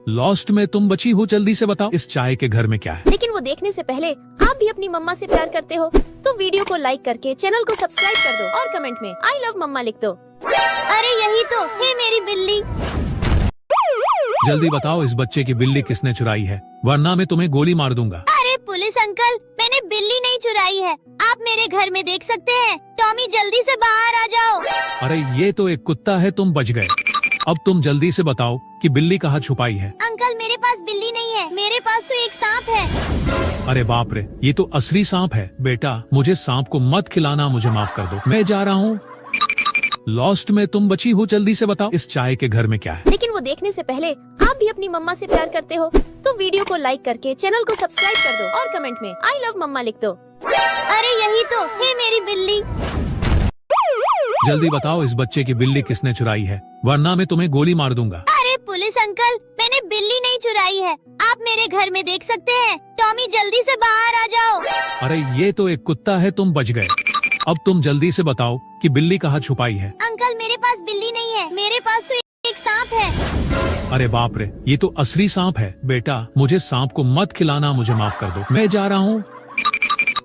B: लॉस्ट में तुम बची हो, जल्दी से बताओ इस चाय के घर में क्या है।
C: लेकिन वो देखने से पहले आप भी अपनी मम्मा से प्यार करते हो तो वीडियो को लाइक करके चैनल को सब्सक्राइब कर दो और कमेंट में आई लव मम्मा लिख दो।
A: अरे यही तो है मेरी बिल्ली।
B: जल्दी बताओ इस बच्चे की बिल्ली किसने चुराई है, वरना मैं तुम्हें गोली मार दूंगा।
A: अरे पुलिस अंकल, मैंने बिल्ली नहीं चुराई है, आप मेरे घर में देख सकते हैं। टॉमी जल्दी से बाहर आ जाओ।
B: अरे ये तो एक कुत्ता है, तुम बच गए। अब तुम जल्दी से बताओ कि बिल्ली कहाँ छुपाई है।
A: अंकल मेरे पास बिल्ली नहीं है, मेरे पास तो एक सांप है।
B: अरे बाप रे, ये तो असली सांप है। बेटा मुझे सांप को मत खिलाना, मुझे माफ कर दो, मैं जा रहा हूँ। लॉस्ट में तुम बची हो, जल्दी से बताओ इस चाय के घर में क्या है।
C: लेकिन वो देखने से पहले आप भी अपनी मम्मा से प्यार करते हो तो वीडियो को लाइक करके चैनल को सब्सक्राइब कर दो और कमेंट में आई लव मम्मा लिख दो।
A: अरे यही तो है मेरी बिल्ली।
B: जल्दी बताओ इस बच्चे की बिल्ली किसने चुराई है, वरना मैं तुम्हें गोली मार दूंगा।
A: अरे पुलिस अंकल, मैंने बिल्ली नहीं चुराई है, आप मेरे घर में देख सकते हैं। टॉमी जल्दी से बाहर आ जाओ।
B: अरे ये तो एक कुत्ता है, तुम बच गए। अब तुम जल्दी से बताओ कि बिल्ली कहाँ छुपाई है।
A: अंकल मेरे पास बिल्ली नहीं है, मेरे पास तो एक सांप है।
B: अरे बाप रे, ये तो असली सांप है। बेटा मुझे सांप को मत खिलाना, मुझे माफ कर दो, मैं जा रहा हूँ।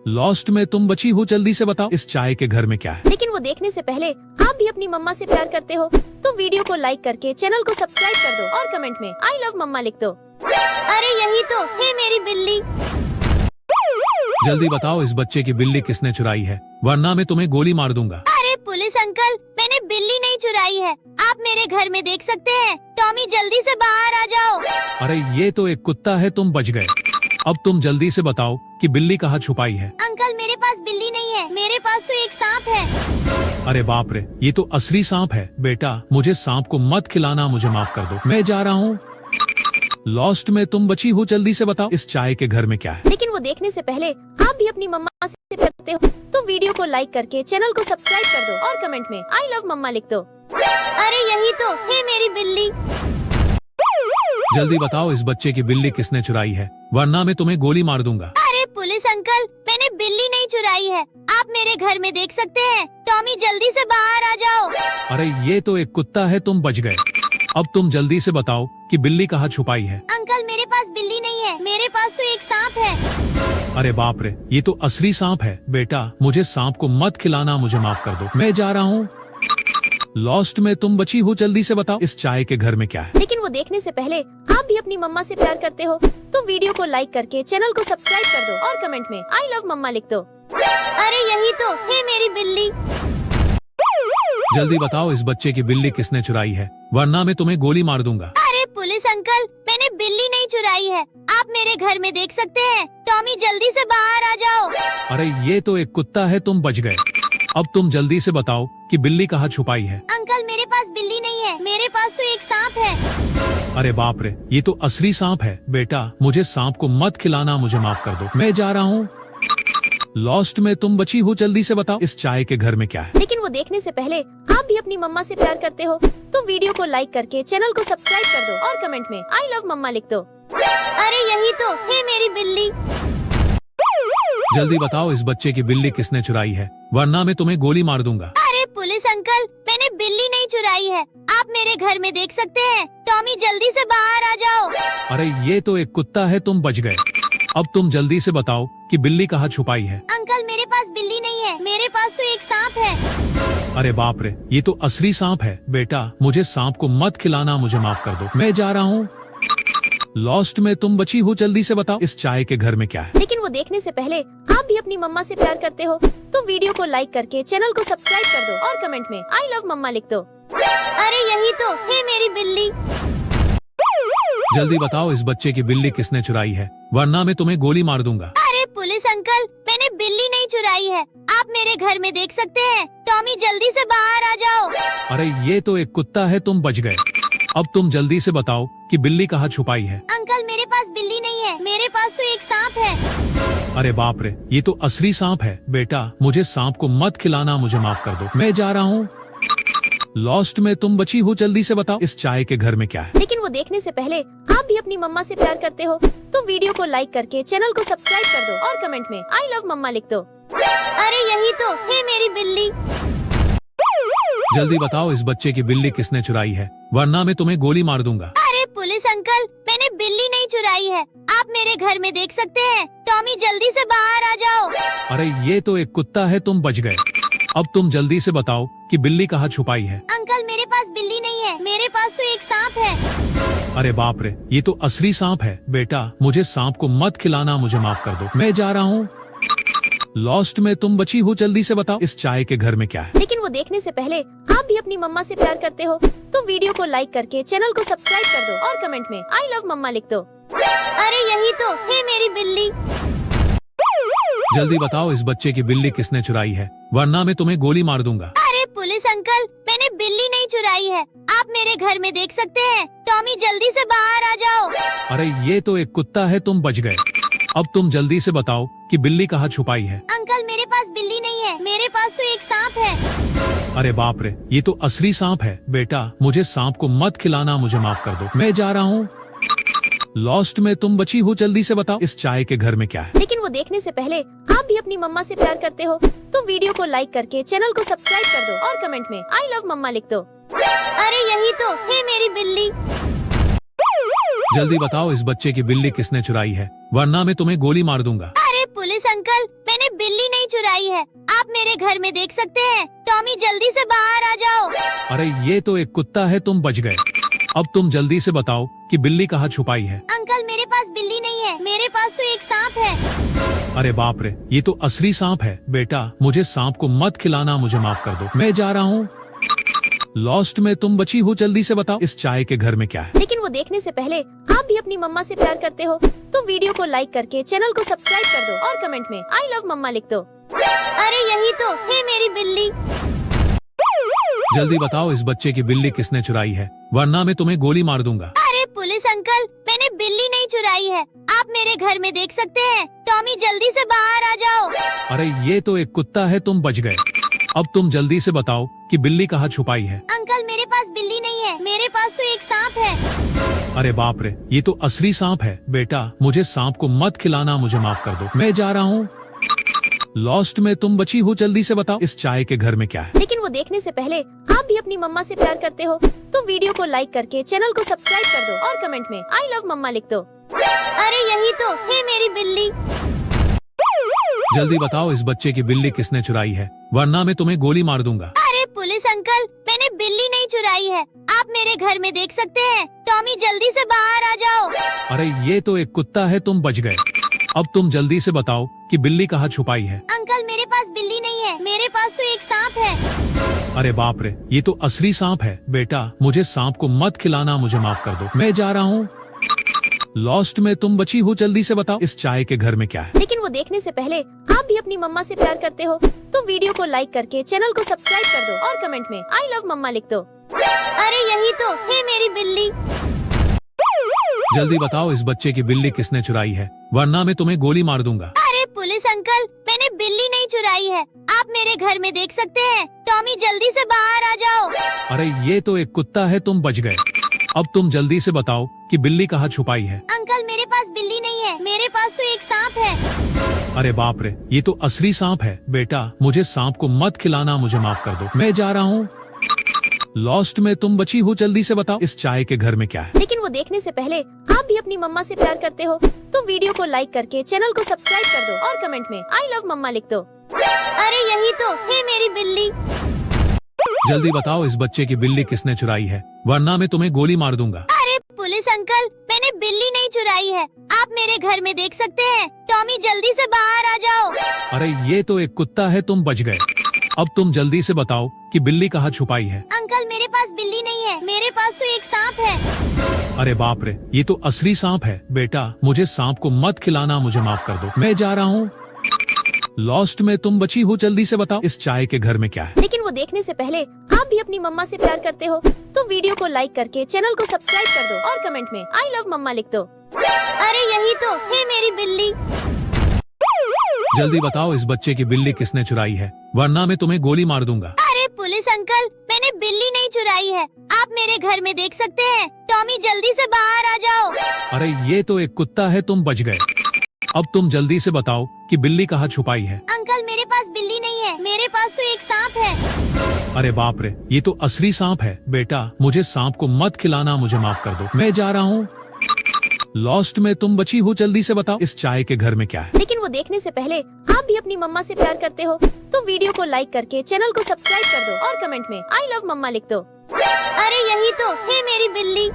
B: लॉस्ट में तुम बची हो, जल्दी से बताओ इस चाय के घर में क्या है।
C: लेकिन वो देखने से पहले आप भी अपनी मम्मा से प्यार करते हो तो वीडियो को लाइक करके चैनल को सब्सक्राइब कर दो और कमेंट में आई लव मम्मा लिख दो।
A: अरे यही तो है मेरी बिल्ली।
B: जल्दी बताओ इस बच्चे की बिल्ली किसने चुराई है, वरना मैं तुम्हें गोली मार दूंगा।
A: अरे पुलिस अंकल, मैंने बिल्ली नहीं चुराई है, आप मेरे घर में देख सकते हैं। टॉमी जल्दी से बाहर आ जाओ।
B: अरे ये तो एक कुत्ता है, तुम बच गए। अब तुम जल्दी से बताओ कि बिल्ली कहाँ छुपाई है।
A: अंकल मेरे पास बिल्ली नहीं है, मेरे पास तो एक सांप है।
B: अरे बाप रे, ये तो असली सांप है। बेटा मुझे सांप को मत खिलाना, मुझे माफ कर दो, मैं जा रहा हूँ। लॉस्ट में तुम बची हो, जल्दी से बताओ इस चाय के घर में क्या है।
C: लेकिन वो देखने से पहले आप भी अपनी मम्मा से प्यार करते हो तो वीडियो को लाइक करके चैनल को सब्सक्राइब कर दो और कमेंट में आई लव मम्मा लिख दो।
A: अरे यही तो है मेरी बिल्ली।
B: जल्दी बताओ इस बच्चे की बिल्ली किसने चुराई है, वरना मैं तुम्हें गोली मार दूंगा।
A: अरे पुलिस अंकल, मैंने बिल्ली नहीं चुराई है, आप मेरे घर में देख सकते हैं। टॉमी जल्दी से बाहर आ जाओ।
B: अरे ये तो एक कुत्ता है, तुम बच गए। अब तुम जल्दी से बताओ कि बिल्ली कहाँ छुपाई है।
A: अंकल मेरे पास बिल्ली नहीं है, मेरे पास तो एक सांप है।
B: अरे बाप रे, ये तो असली सांप है। बेटा मुझे सांप को मत खिलाना, मुझे माफ कर दो, मैं जा रहा हूँ। लॉस्ट में तुम बची हो, जल्दी से बताओ इस चाय के घर में क्या है।
C: लेकिन वो देखने से पहले आप भी अपनी मम्मा से प्यार करते हो तो वीडियो को लाइक करके चैनल को सब्सक्राइब कर दो और कमेंट में आई लव मम्मा लिख दो।
A: अरे यही तो है मेरी बिल्ली।
B: जल्दी बताओ इस बच्चे की बिल्ली किसने चुराई है, वरना मैं तुम्हें गोली मार दूंगा।
A: अरे पुलिस अंकल, मैंने बिल्ली नहीं चुराई है, आप मेरे घर में देख सकते हैं। टॉमी जल्दी से बाहर आ जाओ।
B: अरे ये तो एक कुत्ता है, तुम बच गए। अब तुम जल्दी से बताओ कि बिल्ली कहाँ छुपाई है।
A: अंकल मेरे पास बिल्ली नहीं है, मेरे पास तो एक सांप है।
B: अरे बाप रे, ये तो असली सांप है। बेटा मुझे सांप को मत खिलाना, मुझे माफ कर दो, मैं जा रहा हूँ। लॉस्ट में तुम बची हो, जल्दी से बताओ इस चाय के घर में क्या है।
C: लेकिन वो देखने से पहले आप भी अपनी मम्मा से प्यार करते हो तो वीडियो को लाइक करके चैनल को सब्सक्राइब कर दो और कमेंट में आई लव मम्मा लिख दो।
A: अरे यही तो है मेरी बिल्ली।
B: जल्दी बताओ इस बच्चे की बिल्ली किसने चुराई है, वरना मैं तुम्हें गोली मार दूंगा।
A: अरे पुलिस अंकल, मैंने बिल्ली नहीं चुराई है, आप मेरे घर में देख सकते हैं। टॉमी जल्दी से बाहर आ जाओ।
B: अरे ये तो एक कुत्ता है, तुम बच गए। अब तुम जल्दी से बताओ कि बिल्ली कहाँ छुपाई है।
A: अंकल मेरे पास बिल्ली नहीं है, मेरे पास तो एक सांप है।
B: अरे बाप रे, ये तो असली सांप है। बेटा मुझे सांप को मत खिलाना, मुझे माफ कर दो, मैं जा रहा हूँ। लॉस्ट में तुम बची हो, जल्दी से बताओ इस चाय के घर में क्या है।
C: लेकिन वो देखने से पहले आप भी अपनी मम्मा से प्यार करते हो तो वीडियो को लाइक करके चैनल को सब्सक्राइब कर दो और कमेंट में आई लव मम्मा लिख दो।
A: अरे यही तो है मेरी बिल्ली।
B: जल्दी बताओ इस बच्चे की बिल्ली किसने चुराई है, वरना मैं तुम्हें गोली मार दूंगा।
A: अरे पुलिस अंकल, मैंने बिल्ली नहीं चुराई है, आप मेरे घर में देख सकते हैं। टॉमी जल्दी से बाहर आ जाओ।
B: अरे ये तो एक कुत्ता है, तुम बच गए। अब तुम जल्दी से बताओ कि बिल्ली कहाँ छुपाई है।
A: अंकल मेरे पास बिल्ली नहीं है, मेरे पास तो एक सांप है।
B: अरे बाप रे, ये तो असली सांप है। बेटा मुझे सांप को मत खिलाना, मुझे माफ कर दो, मैं जा रहा हूँ। लॉस्ट में तुम बची हो, जल्दी से बताओ इस चाय के घर में क्या है।
C: लेकिन वो देखने से पहले आप भी अपनी मम्मा से प्यार करते हो तो वीडियो को लाइक करके चैनल को सब्सक्राइब कर दो और कमेंट में आई लव मम्मा लिख दो।
A: अरे यही तो है मेरी बिल्ली।
B: जल्दी बताओ इस बच्चे की बिल्ली किसने चुराई है, वरना मैं तुम्हें गोली मार दूंगा।
A: अरे पुलिस अंकल, मैंने बिल्ली नहीं चुराई है, आप मेरे घर में देख सकते हैं। टॉमी जल्दी से बाहर आ जाओ।
B: अरे ये तो एक कुत्ता है, तुम बच गए। अब तुम जल्दी से बताओ कि बिल्ली कहाँ छुपाई है।
A: अंकल मेरे पास बिल्ली नहीं है, मेरे पास तो एक सांप है।
B: अरे बाप रे, ये तो असली सांप है। बेटा मुझे सांप को मत खिलाना, मुझे माफ कर दो, मैं जा रहा हूँ। लॉस्ट में तुम बची हो, जल्दी से बताओ इस चाय के घर में क्या है।
C: लेकिन वो देखने से पहले आप भी अपनी मम्मा से प्यार करते हो तो वीडियो को लाइक करके चैनल को सब्सक्राइब कर दो और कमेंट में आई लव मम्मा लिख दो।
A: अरे यही तो है मेरी बिल्ली।
B: जल्दी बताओ इस बच्चे की बिल्ली किसने चुराई है, वरना मैं तुम्हें गोली मार दूंगा।
A: अरे पुलिस अंकल, मैंने बिल्ली नहीं चुराई है, आप मेरे घर में देख सकते हैं। टॉमी जल्दी से बाहर आ जाओ।
B: अरे ये तो एक कुत्ता है, तुम बच गए। अब तुम जल्दी से बताओ कि बिल्ली कहाँ छुपाई है।
A: अंकल मेरे पास बिल्ली नहीं है, मेरे पास तो एक सांप है।
B: अरे बाप रे, ये तो असली सांप है। बेटा मुझे सांप को मत खिलाना, मुझे माफ कर दो, मैं जा रहा हूँ। लॉस्ट में तुम बची हो, जल्दी से बताओ इस चाय के घर में क्या है।
C: लेकिन वो देखने से पहले आप भी अपनी मम्मा से प्यार करते हो तो वीडियो को लाइक करके चैनल को सब्सक्राइब कर दो और कमेंट में आई लव मम्मा लिख दो।
A: अरे यही तो है मेरी बिल्ली।
B: जल्दी बताओ इस बच्चे की बिल्ली किसने चुराई है, वरना मैं तुम्हें गोली मार दूंगा।
A: अरे पुलिस अंकल, मैंने बिल्ली नहीं चुराई है, आप मेरे घर में देख सकते हैं। टॉमी जल्दी से बाहर आ जाओ।
B: अरे ये तो एक कुत्ता है, तुम बच गए। अब तुम जल्दी से बताओ कि बिल्ली कहाँ छुपाई है।
A: अंकल मेरे पास बिल्ली नहीं है, मेरे पास तो एक सांप है।
B: अरे बाप रे, ये तो असली सांप है। बेटा मुझे सांप को मत खिलाना, मुझे माफ कर दो, मैं जा रहा हूँ। लॉस्ट में तुम बची हो, जल्दी से बताओ इस चाय के घर में क्या है।
C: लेकिन वो देखने से पहले आप भी अपनी मम्मा से प्यार करते हो तो वीडियो को लाइक करके चैनल को सब्सक्राइब कर दो और कमेंट में आई लव मम्मा लिख दो।
A: अरे यही तो है मेरी बिल्ली।
B: जल्दी बताओ इस बच्चे की बिल्ली किसने चुराई है, वरना मैं तुम्हें गोली मार दूंगा।
A: अरे पुलिस अंकल, मैंने बिल्ली नहीं चुराई है, आप मेरे घर में देख सकते हैं। टॉमी जल्दी से बाहर आ जाओ।
B: अरे ये तो एक कुत्ता है, तुम बच गए। अब तुम जल्दी से बताओ कि बिल्ली कहाँ छुपाई है।
A: अंकल मेरे पास बिल्ली नहीं है, मेरे पास तो एक सांप है।
B: अरे बाप रे, ये तो असली सांप है। बेटा मुझे सांप को मत खिलाना, मुझे माफ कर दो, मैं जा रहा हूँ। लॉस्ट में तुम बची हो, जल्दी से बताओ इस चाय के घर में क्या है।
C: लेकिन वो देखने से पहले आप भी अपनी मम्मा से प्यार करते हो तो वीडियो को लाइक करके चैनल को सब्सक्राइब कर दो और कमेंट में आई लव मम्मा लिख दो।
A: अरे यही तो है मेरी बिल्ली।
B: जल्दी बताओ इस बच्चे की बिल्ली किसने चुराई है, वरना मैं तुम्हें गोली मार दूंगा।
A: अरे पुलिस अंकल, मैंने बिल्ली नहीं चुराई है, आप मेरे घर में देख सकते हैं। टॉमी जल्दी से बाहर आ जाओ।
B: अरे ये तो एक कुत्ता है, तुम बच गए। अब तुम जल्दी से बताओ कि बिल्ली कहाँ छुपाई है।
A: अंकल मेरे पास बिल्ली नहीं है, मेरे पास तो एक सांप है।
B: अरे बाप रे, ये तो असली सांप है। बेटा मुझे सांप को मत खिलाना, मुझे माफ कर दो, मैं जा रहा हूँ। लॉस्ट में तुम बची हो, जल्दी से बताओ इस चाय के घर में क्या है।
C: लेकिन वो देखने से पहले आप भी अपनी मम्मा से प्यार करते हो तो वीडियो को लाइक करके चैनल को सब्सक्राइब कर दो और कमेंट में आई लव मम्मा लिख दो।
A: अरे यही तो है मेरी बिल्ली।
B: जल्दी बताओ इस बच्चे की बिल्ली किसने चुराई है, वरना मैं तुम्हें गोली मार दूंगा।
A: अरे पुलिस अंकल, मैंने बिल्ली नहीं चुराई है, आप मेरे घर में देख सकते हैं। टॉमी जल्दी से बाहर आ जाओ।
B: अरे ये तो एक कुत्ता है, तुम बच गए। अब तुम जल्दी से बताओ कि बिल्ली कहाँ छुपाई है।
A: अंकल मेरे पास बिल्ली नहीं है, मेरे पास तो एक सांप है।
B: अरे बाप रे, ये तो असली सांप है। बेटा मुझे सांप को मत खिलाना, मुझे माफ कर दो, मैं जा रहा हूँ। लॉस्ट में तुम बची हो, जल्दी से बताओ इस चाय के घर में क्या है।
C: लेकिन वो देखने से पहले आप भी अपनी मम्मा से प्यार करते हो तो वीडियो को लाइक करके चैनल को सब्सक्राइब कर दो और कमेंट में आई लव मम्मा लिख दो।
A: अरे यही तो है मेरी बिल्ली।
B: जल्दी बताओ इस बच्चे की बिल्ली किसने चुराई है, वरना मैं तुम्हें गोली मार दूंगा।
A: अरे पुलिस अंकल, मैंने बिल्ली नहीं चुराई है, आप मेरे घर में देख सकते हैं। टॉमी जल्दी से बाहर आ जाओ।
B: अरे ये तो एक कुत्ता है, तुम बच गए। अब तुम जल्दी से बताओ कि बिल्ली कहाँ छुपाई है।
A: अंकल मेरे पास बिल्ली नहीं है, मेरे पास तो एक सांप है।
B: अरे बाप रे, ये तो असली सांप है। बेटा मुझे सांप को मत खिलाना, मुझे माफ कर दो, मैं जा रहा हूँ। लॉस्ट में तुम बची हो, जल्दी से बताओ इस चाय के घर में क्या है।
C: लेकिन वो देखने से पहले आप भी अपनी मम्मा से प्यार करते हो तो वीडियो को लाइक करके चैनल को सब्सक्राइब कर दो और कमेंट में आई लव मम्मा लिख दो।
A: अरे यही तो है मेरी बिल्ली।
B: जल्दी बताओ इस बच्चे की बिल्ली किसने चुराई है, वरना मैं तुम्हें गोली मार दूंगा।
A: अरे पुलिस अंकल, मैंने बिल्ली नहीं चुराई है, आप मेरे घर में देख सकते हैं। टॉमी जल्दी से बाहर आ जाओ।
B: अरे ये तो एक कुत्ता है, तुम बच गए। अब तुम जल्दी से बताओ कि बिल्ली कहाँ छुपाई है।
A: अंकल मेरे पास बिल्ली नहीं है, मेरे पास तो एक सांप है।
B: अरे बाप रे, ये तो असली सांप है। बेटा मुझे सांप को मत खिलाना, मुझे माफ कर दो, मैं जा रहा हूँ। लॉस्ट में तुम बची हो, जल्दी से बताओ इस चाय के घर में क्या है।
C: लेकिन वो देखने से पहले आप भी अपनी मम्मा से प्यार करते हो तो वीडियो को लाइक करके चैनल को सब्सक्राइब कर दो और कमेंट में आई लव मम्मा लिख दो।
A: अरे यही तो है मेरी बिल्ली।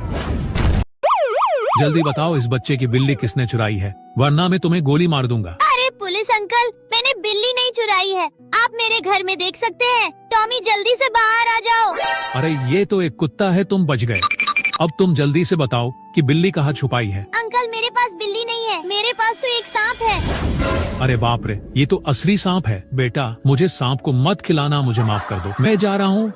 B: जल्दी बताओ इस बच्चे की बिल्ली किसने चुराई है, वरना मैं तुम्हें गोली मार दूंगा।
A: अरे पुलिस अंकल, मैंने बिल्ली नहीं चुराई है, आप मेरे घर में देख सकते हैं। टॉमी जल्दी से बाहर आ जाओ।
B: अरे ये तो एक कुत्ता है, तुम बच गए। अब तुम जल्दी से बताओ कि बिल्ली कहाँ छुपाई है।
A: अंकल मेरे पास बिल्ली नहीं है, मेरे पास तो एक सांप है।
B: अरे बाप रे, ये तो असली सांप है। बेटा मुझे सांप को मत खिलाना, मुझे माफ कर दो, मैं जा रहा हूँ।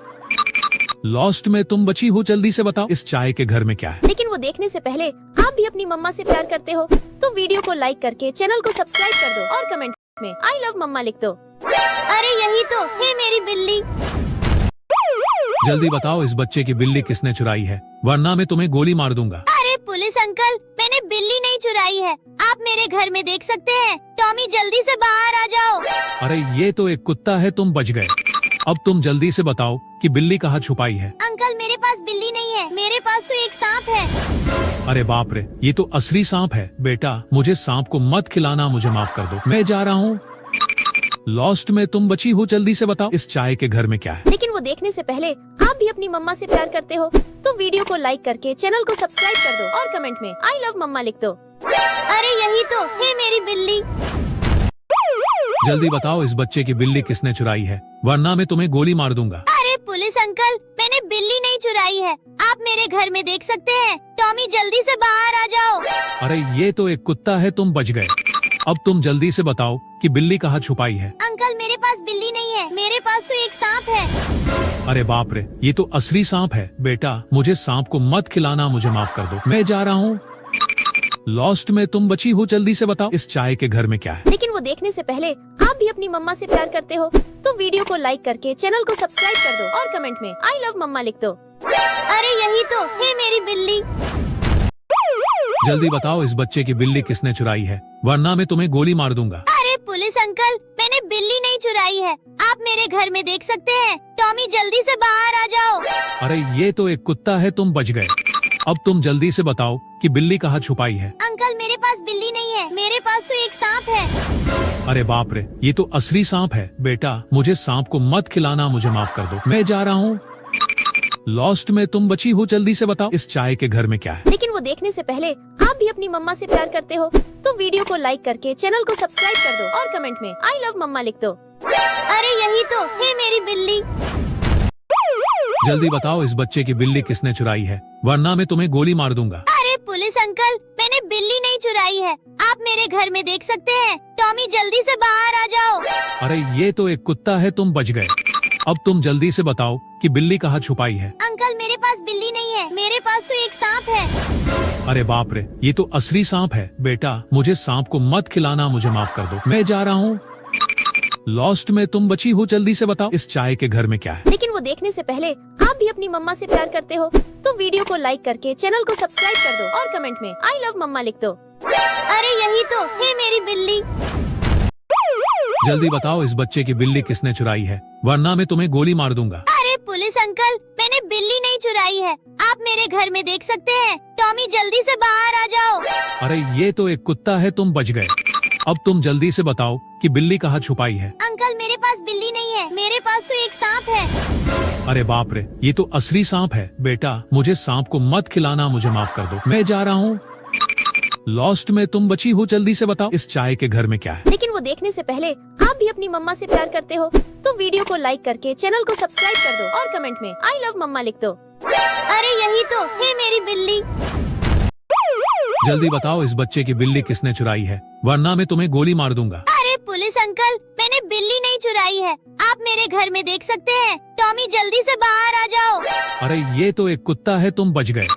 B: लॉस्ट में तुम बची हो, जल्दी से बताओ इस चाय के घर में क्या है।
C: लेकिन वो देखने से पहले आप भी अपनी मम्मा से प्यार करते हो तो वीडियो को लाइक करके चैनल को सब्सक्राइब कर दो और कमेंट में आई लव मम्मा लिख दो।
A: अरे यही तो है मेरी बिल्ली।
B: जल्दी बताओ इस बच्चे की बिल्ली किसने चुराई है, वरना मैं तुम्हें गोली मार दूंगा।
A: अरे पुलिस अंकल, मैंने बिल्ली नहीं चुराई है, आप मेरे घर में देख सकते हैं। टॉमी जल्दी से बाहर आ जाओ।
B: अरे ये तो एक कुत्ता है, तुम बच गए। अब तुम जल्दी से बताओ कि बिल्ली कहाँ छुपाई है।
A: अंकल मेरे पास बिल्ली नहीं है, मेरे पास तो एक सांप है।
B: अरे बाप रे, ये तो असली सांप है। बेटा मुझे सांप को मत खिलाना, मुझे माफ कर दो, मैं जा रहा हूँ। लॉस्ट में तुम बची हो, जल्दी से बताओ इस चाय के घर में क्या है।
C: लेकिन वो देखने से पहले आप भी अपनी मम्मा से प्यार करते हो तो वीडियो को लाइक करके चैनल को सब्सक्राइब कर दो और कमेंट में आई लव मम्मा लिख दो।
A: अरे यही तो है मेरी बिल्ली।
B: जल्दी बताओ इस बच्चे की बिल्ली किसने चुराई है, वरना मैं तुम्हें गोली मार दूंगा।
A: अरे पुलिस अंकल, मैंने बिल्ली नहीं चुराई है, आप मेरे घर में देख सकते हैं। टॉमी जल्दी से बाहर आ जाओ।
B: अरे ये तो एक कुत्ता है, तुम बच गए। अब तुम जल्दी से बताओ कि बिल्ली कहाँ छुपाई है।
A: अंकल मेरे पास बिल्ली नहीं है, मेरे पास तो एक सांप है।
B: अरे बाप रे, ये तो असली सांप है। बेटा मुझे सांप को मत खिलाना, मुझे माफ कर दो, मैं जा रहा हूँ। लॉस्ट में तुम बची हो, जल्दी से बताओ इस चाय के घर में क्या है।
C: लेकिन वो देखने से पहले आप भी अपनी मम्मा से प्यार करते हो तो वीडियो को लाइक करके चैनल को सब्सक्राइब कर दो और कमेंट में आई लव मम्मा लिख दो।
A: अरे यही तो है मेरी बिल्ली।
B: जल्दी बताओ इस बच्चे की बिल्ली किसने चुराई है, वरना मैं तुम्हें गोली मार दूंगा।
A: अरे पुलिस अंकल, मैंने बिल्ली नहीं चुराई है, आप मेरे घर में देख सकते हैं। टॉमी जल्दी से बाहर आ जाओ।
B: अरे ये तो एक कुत्ता है, तुम बच गए। अब तुम जल्दी से बताओ कि बिल्ली कहाँ छुपाई है।
A: अंकल मेरे पास बिल्ली नहीं है, मेरे पास तो एक सांप है।
B: अरे बाप रे, ये तो असली सांप है। बेटा मुझे सांप को मत खिलाना, मुझे माफ कर दो, मैं जा रहा हूँ। लॉस्ट में तुम बची हो, जल्दी से बताओ इस चाय के घर में क्या है।
C: लेकिन वो देखने से पहले आप भी अपनी मम्मा से प्यार करते हो तो वीडियो को लाइक करके चैनल को सब्सक्राइब कर दो और कमेंट में आई लव मम्मा लिख दो।
A: अरे यही तो है मेरी बिल्ली।
B: जल्दी बताओ इस बच्चे की बिल्ली किसने चुराई है, वरना मैं तुम्हें गोली मार दूंगा।
A: अरे पुलिस अंकल, मैंने बिल्ली नहीं चुराई है, आप मेरे घर में देख सकते हैं। टॉमी जल्दी से बाहर आ जाओ।
B: अरे ये तो एक कुत्ता है, तुम बच गए। अब तुम जल्दी से बताओ कि बिल्ली कहाँ छुपाई है।
A: अंकल मेरे पास बिल्ली नहीं है, मेरे पास तो एक सांप है।
B: अरे बाप रे, ये तो असली सांप है। बेटा मुझे सांप को मत खिलाना, मुझे माफ कर दो, मैं जा रहा हूँ। लॉस्ट में तुम बची हो, जल्दी से बताओ इस चाय के घर में क्या है।
C: लेकिन वो देखने से पहले आप भी अपनी मम्मा से प्यार करते हो तो वीडियो को लाइक करके चैनल को सब्सक्राइब कर दो और कमेंट में आई लव मम्मा लिख दो।
A: अरे यही तो है मेरी बिल्ली।
B: जल्दी बताओ इस बच्चे की बिल्ली किसने चुराई है, वरना मैं तुम्हें गोली मार दूंगा।
A: अरे पुलिस अंकल, मैंने बिल्ली नहीं चुराई है, आप मेरे घर में देख सकते हैं। टॉमी जल्दी से बाहर आ जाओ।
B: अरे ये तो एक कुत्ता है, तुम बच गए। अब तुम जल्दी से बताओ कि बिल्ली कहाँ छुपाई है।
A: अंकल मेरे पास बिल्ली नहीं है, मेरे पास तो एक सांप है।
B: अरे बाप रे, ये तो असली सांप है। बेटा मुझे सांप को मत खिलाना, मुझे माफ कर दो, मैं जा रहा हूँ। लॉस्ट में तुम बची हो, जल्दी से बताओ इस चाय के घर में क्या है।
C: लेकिन वो देखने से पहले आप भी अपनी मम्मा से प्यार करते हो तो वीडियो को लाइक करके चैनल को सब्सक्राइब कर दो और कमेंट में आई लव मम्मा लिख दो।
A: अरे यही तो है मेरी बिल्ली।
B: जल्दी बताओ इस बच्चे की बिल्ली किसने चुराई है, वरना मैं तुम्हें गोली मार दूंगा।
A: अरे पुलिस अंकल, मैंने बिल्ली नहीं चुराई है, आप मेरे घर में देख सकते हैं। टॉमी जल्दी से बाहर आ जाओ।
B: अरे ये तो एक कुत्ता है, तुम बच गए।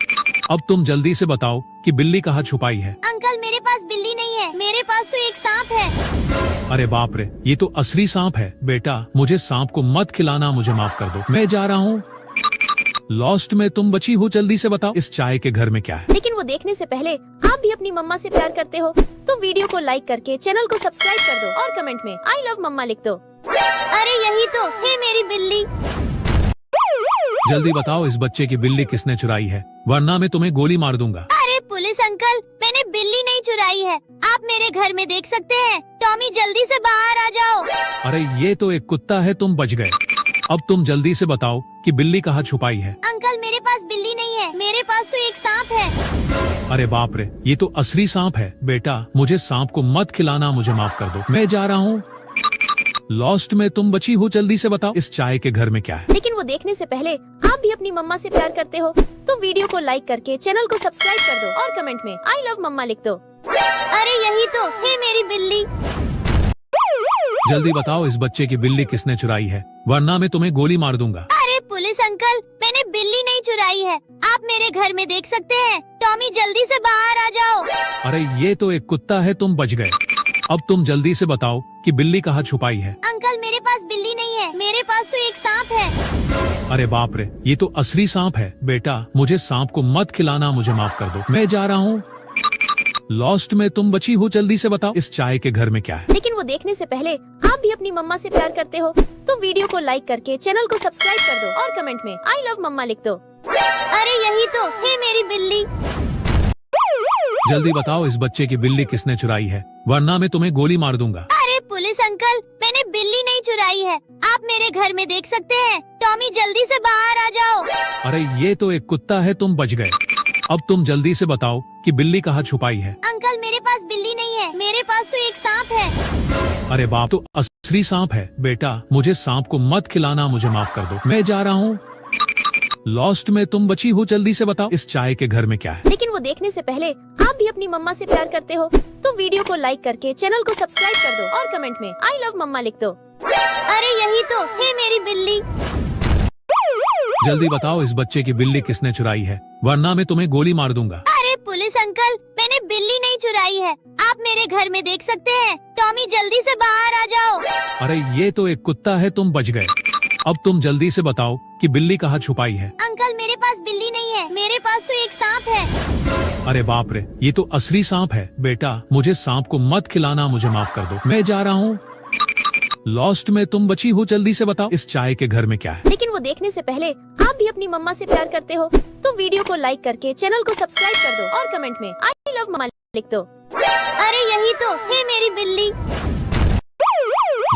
B: अब तुम जल्दी से बताओ कि बिल्ली कहाँ छुपाई है।
A: अंकल मेरे पास बिल्ली नहीं है, मेरे पास तो एक सांप है।
B: अरे बाप रे, ये तो असली सांप है। बेटा मुझे सांप को मत खिलाना, मुझे माफ कर दो, मैं जा रहा हूँ। लॉस्ट में तुम बची हो, जल्दी से बताओ इस चाय के घर में क्या है।
C: लेकिन वो देखने से पहले आप भी अपनी मम्मा से प्यार करते हो तो वीडियो को लाइक करके चैनल को सब्सक्राइब कर दो और कमेंट में आई लव मम्मा लिख दो।
A: अरे यही तो है मेरी बिल्ली।
B: जल्दी बताओ इस बच्चे की बिल्ली किसने चुराई है, वरना मैं तुम्हें गोली मार दूंगा।
A: अरे पुलिस अंकल, मैंने बिल्ली नहीं चुराई है, आप मेरे घर में देख सकते हैं। टॉमी जल्दी से बाहर आ जाओ।
B: अरे ये तो एक कुत्ता है, तुम बच गए। अब तुम जल्दी से बताओ कि बिल्ली कहाँ छुपाई है।
A: अंकल मेरे पास बिल्ली नहीं है, मेरे पास तो एक सांप है।
B: अरे बाप रे, ये तो असली सांप है। बेटा मुझे सांप को मत खिलाना, मुझे माफ कर दो, मैं जा रहा हूँ। लॉस्ट में तुम बची हो, जल्दी से बताओ इस चाय के घर में क्या है।
C: लेकिन वो देखने से पहले आप भी अपनी मम्मा से प्यार करते हो तो वीडियो को लाइक करके चैनल को सब्सक्राइब कर दो और कमेंट में आई लव मम्मा लिख दो।
A: अरे यही तो है मेरी बिल्ली।
B: जल्दी बताओ इस बच्चे की बिल्ली किसने चुराई है, वरना मैं तुम्हें गोली मार दूंगा।
A: अरे पुलिस अंकल, मैंने बिल्ली नहीं चुराई है, आप मेरे घर में देख सकते हैं। टॉमी जल्दी से बाहर आ जाओ।
B: अरे ये तो एक कुत्ता है, तुम बच गए। अब तुम जल्दी से बताओ कि बिल्ली कहाँ छुपाई है।
A: अंकल मेरे पास बिल्ली नहीं है, मेरे पास तो एक सांप है।
B: अरे बाप रे, ये तो असली सांप है। बेटा मुझे सांप को मत खिलाना, मुझे माफ कर दो, मैं जा रहा हूँ। लॉस्ट में तुम बची हो, जल्दी से बताओ इस चाय के घर में क्या है।
C: लेकिन वो देखने से पहले आप भी अपनी मम्मा से प्यार करते हो तो वीडियो को लाइक करके चैनल को सब्सक्राइब कर दो और कमेंट में आई लव मम्मा लिख दो।
A: अरे यही तो है मेरी बिल्ली।
B: जल्दी बताओ इस बच्चे की बिल्ली किसने चुराई है, वरना मैं तुम्हें गोली मार दूंगा।
A: अरे पुलिस अंकल, मैंने बिल्ली नहीं चुराई है, आप मेरे घर में देख सकते हैं। टॉमी जल्दी से बाहर आ जाओ।
B: अरे ये तो एक कुत्ता है, तुम बच गए। अब तुम जल्दी से बताओ कि बिल्ली कहाँ छुपाई है।
A: अंकल मेरे पास बिल्ली नहीं है, मेरे पास तो एक सांप है।
B: अरे बाप, तो असली सांप है। बेटा मुझे सांप को मत खिलाना, मुझे माफ कर दो, मैं जा रहा हूँ। लॉस्ट में तुम बची हो, जल्दी से बताओ इस चाय के घर में क्या है।
C: लेकिन वो देखने से पहले आप भी अपनी मम्मा से प्यार करते हो तो वीडियो को लाइक करके चैनल को सब्सक्राइब कर दो और कमेंट में आई लव मम्मा लिख दो।
A: अरे यही तो है मेरी बिल्ली।
B: जल्दी बताओ इस बच्चे की बिल्ली किसने चुराई है, वरना मैं तुम्हें गोली मार दूंगा।
A: अरे पुलिस अंकल, मैंने बिल्ली नहीं चुराई है, आप मेरे घर में देख सकते हैं। टॉमी जल्दी से बाहर आ जाओ।
B: अरे ये तो एक कुत्ता है, तुम बच गए। अब तुम जल्दी से बताओ कि बिल्ली कहाँ छुपाई है।
A: अंकल मेरे पास बिल्ली नहीं है, मेरे पास तो एक सांप है।
B: अरे बाप रे, ये तो असली सांप है। बेटा मुझे सांप को मत खिलाना, मुझे माफ कर दो, मैं जा रहा हूँ। लॉस्ट में तुम बची हो, जल्दी से बताओ इस चाय के घर में क्या है।
C: लेकिन वो देखने से पहले आप भी अपनी मम्मा से प्यार करते हो तो वीडियो को लाइक करके चैनल को सब्सक्राइब कर दो और कमेंट में आई लव मम्मा लिख दो।
A: अरे यही तो है मेरी बिल्ली।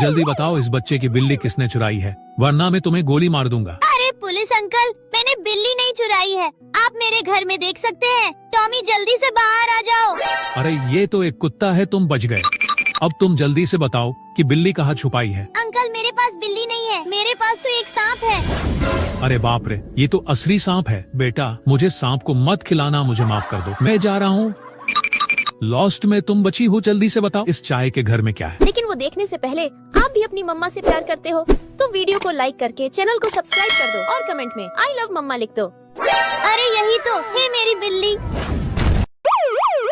B: जल्दी बताओ इस बच्चे की बिल्ली किसने चुराई है, वरना मैं तुम्हें गोली मार दूंगा।
A: अरे पुलिस अंकल, मैंने बिल्ली नहीं चुराई है, आप मेरे घर में देख सकते हैं। टॉमी जल्दी से बाहर आ जाओ।
B: अरे ये तो एक कुत्ता है, तुम बच गए। अब तुम जल्दी से बताओ कि बिल्ली कहाँ छुपाई है।
A: अंकल मेरे पास बिल्ली नहीं है, मेरे पास तो एक सांप है।
B: अरे बाप रे, ये तो असली सांप है। बेटा मुझे सांप को मत खिलाना, मुझे माफ कर दो, मैं जा रहा हूँ। लॉस्ट में तुम बची हो, जल्दी से बताओ इस चाय के घर में क्या है।
C: लेकिन वो देखने से पहले आप भी अपनी मम्मा से प्यार करते हो तो वीडियो को लाइक करके चैनल को सब्सक्राइब कर दो और कमेंट में आई लव मम्मा लिख दो।
A: अरे यही तो है मेरी बिल्ली।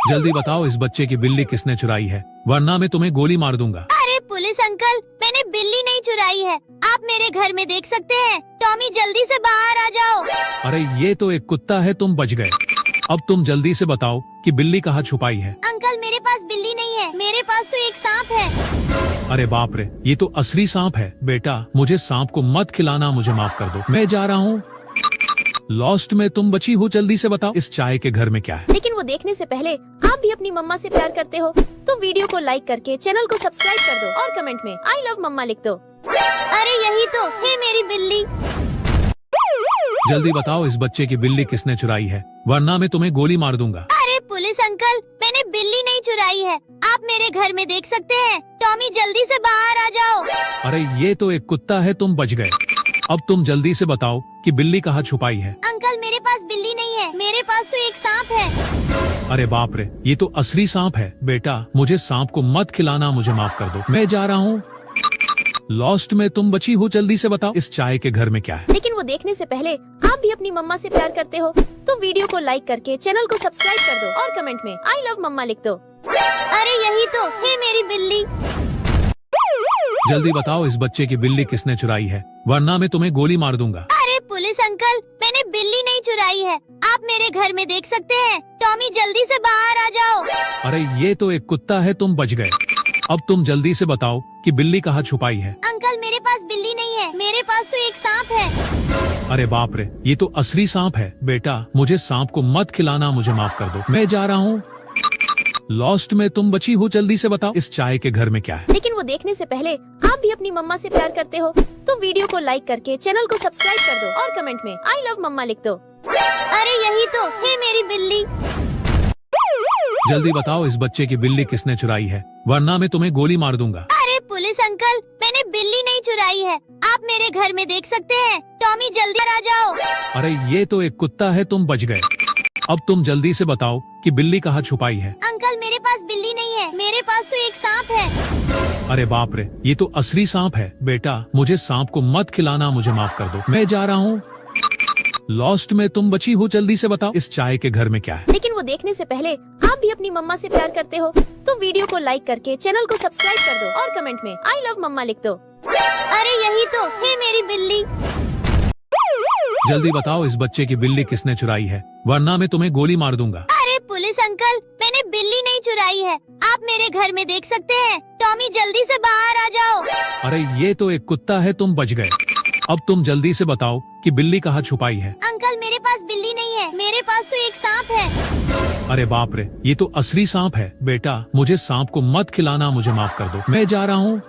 B: जल्दी बताओ इस बच्चे की बिल्ली किसने चुराई है, वरना मैं तुम्हें गोली मार दूंगा।
A: अरे पुलिस अंकल, मैंने बिल्ली नहीं चुराई है, आप मेरे घर में देख सकते हैं। टॉमी जल्दी से बाहर आ जाओ।
B: अरे ये तो एक कुत्ता है, तुम बच गए। अब तुम जल्दी से बताओ कि बिल्ली कहाँ छुपाई है।
A: अंकल मेरे पास बिल्ली नहीं है, मेरे पास तो एक सांप है।
B: अरे बाप रे, ये तो असली सांप है। बेटा मुझे सांप को मत खिलाना, मुझे माफ कर दो, मैं जा रहा हूँ। लॉस्ट में तुम बची हो, जल्दी से बताओ इस चाय के घर में क्या है।
C: लेकिन वो देखने से पहले आप भी अपनी मम्मा से प्यार करते हो तो वीडियो को लाइक करके चैनल को सब्सक्राइब कर दो और कमेंट में आई लव मम्मा लिख दो।
A: अरे यही तो है मेरी बिल्ली।
B: जल्दी बताओ इस बच्चे की बिल्ली किसने चुराई है, वरना मैं तुम्हें गोली मार दूंगा।
A: अरे पुलिस अंकल, मैंने बिल्ली नहीं चुराई है, आप मेरे घर में देख सकते हैं। टॉमी जल्दी से बाहर आ जाओ।
B: अरे ये तो एक कुत्ता है, तुम बच गए। अब तुम जल्दी से बताओ कि बिल्ली कहाँ छुपाई है।
A: अंकल मेरे पास बिल्ली नहीं है, मेरे पास तो एक सांप है।
B: अरे बाप रे, ये तो असली सांप है। बेटा मुझे सांप को मत खिलाना, मुझे माफ कर दो, मैं जा रहा हूँ। लॉस्ट में तुम बची हो, जल्दी से बताओ इस चाय के घर में क्या है।
C: लेकिन वो देखने से पहले आप भी अपनी मम्मा से प्यार करते हो तो वीडियो को लाइक करके चैनल को सब्सक्राइब कर दो और कमेंट में आई लव मम्मा लिख दो।
A: अरे यही तो है मेरी बिल्ली।
B: जल्दी बताओ इस बच्चे की बिल्ली किसने चुराई है, वरना मैं तुम्हें गोली मार दूंगा।
A: अरे पुलिस अंकल, मैंने बिल्ली नहीं चुराई है, आप मेरे घर में देख सकते हैं। टॉमी जल्दी से बाहर आ जाओ।
B: अरे ये तो एक कुत्ता है, तुम बच गए। अब तुम जल्दी से बताओ कि बिल्ली कहाँ छुपाई है।
A: अंकल मेरे पास बिल्ली नहीं है, मेरे पास तो एक सांप है।
B: अरे बाप रे, ये तो असली सांप है। बेटा मुझे सांप को मत खिलाना, मुझे माफ कर दो, मैं जा रहा हूँ। लॉस्ट में तुम बची हो, जल्दी से बताओ इस चाय के घर में क्या है।
C: लेकिन वो देखने से पहले आप भी अपनी मम्मा से प्यार करते हो तो वीडियो को लाइक करके चैनल को सब्सक्राइब कर दो और कमेंट में आई लव मम्मा लिख दो।
A: अरे यही तो है मेरी बिल्ली।
B: जल्दी बताओ इस बच्चे की बिल्ली किसने चुराई है, वरना मैं तुम्हें गोली मार दूंगा।
A: अरे पुलिस अंकल, मैंने बिल्ली नहीं चुराई है, आप मेरे घर में देख सकते हैं। टॉमी जल्दी आ जाओ।
B: अरे ये तो एक कुत्ता है, तुम बच गए। अब तुम जल्दी से बताओ कि बिल्ली कहाँ छुपाई है।
A: अंकल मेरे पास बिल्ली नहीं है, मेरे पास तो एक सांप है।
B: अरे बाप रे, ये तो असली सांप है। बेटा मुझे सांप को मत खिलाना, मुझे माफ कर दो, मैं जा रहा हूँ। लॉस्ट में तुम बची हो, जल्दी से बताओ इस चाय के घर में क्या है।
C: लेकिन वो देखने से पहले आप भी अपनी मम्मा से प्यार करते हो तो वीडियो को लाइक करके चैनल को सब्सक्राइब कर दो और कमेंट में आई लव मम्मा लिख दो।
A: अरे यही तो है मेरी बिल्ली।
B: जल्दी बताओ इस बच्चे की बिल्ली किसने चुराई है, वरना मैं तुम्हें गोली मार दूंगा।
A: अरे पुलिस अंकल, मैंने बिल्ली नहीं चुराई है, आप मेरे घर में देख सकते हैं। टॉमी जल्दी से बाहर आ जाओ।
B: अरे ये तो एक कुत्ता है, तुम बच गए। अब तुम जल्दी से बताओ कि बिल्ली कहाँ छुपाई है।
A: अंकल मेरे पास बिल्ली नहीं है, मेरे पास तो एक सांप है।
B: अरे बाप रे, ये तो असली सांप है। बेटा मुझे सांप को मत खिलाना, मुझे माफ कर दो, मैं जा रहा हूँ।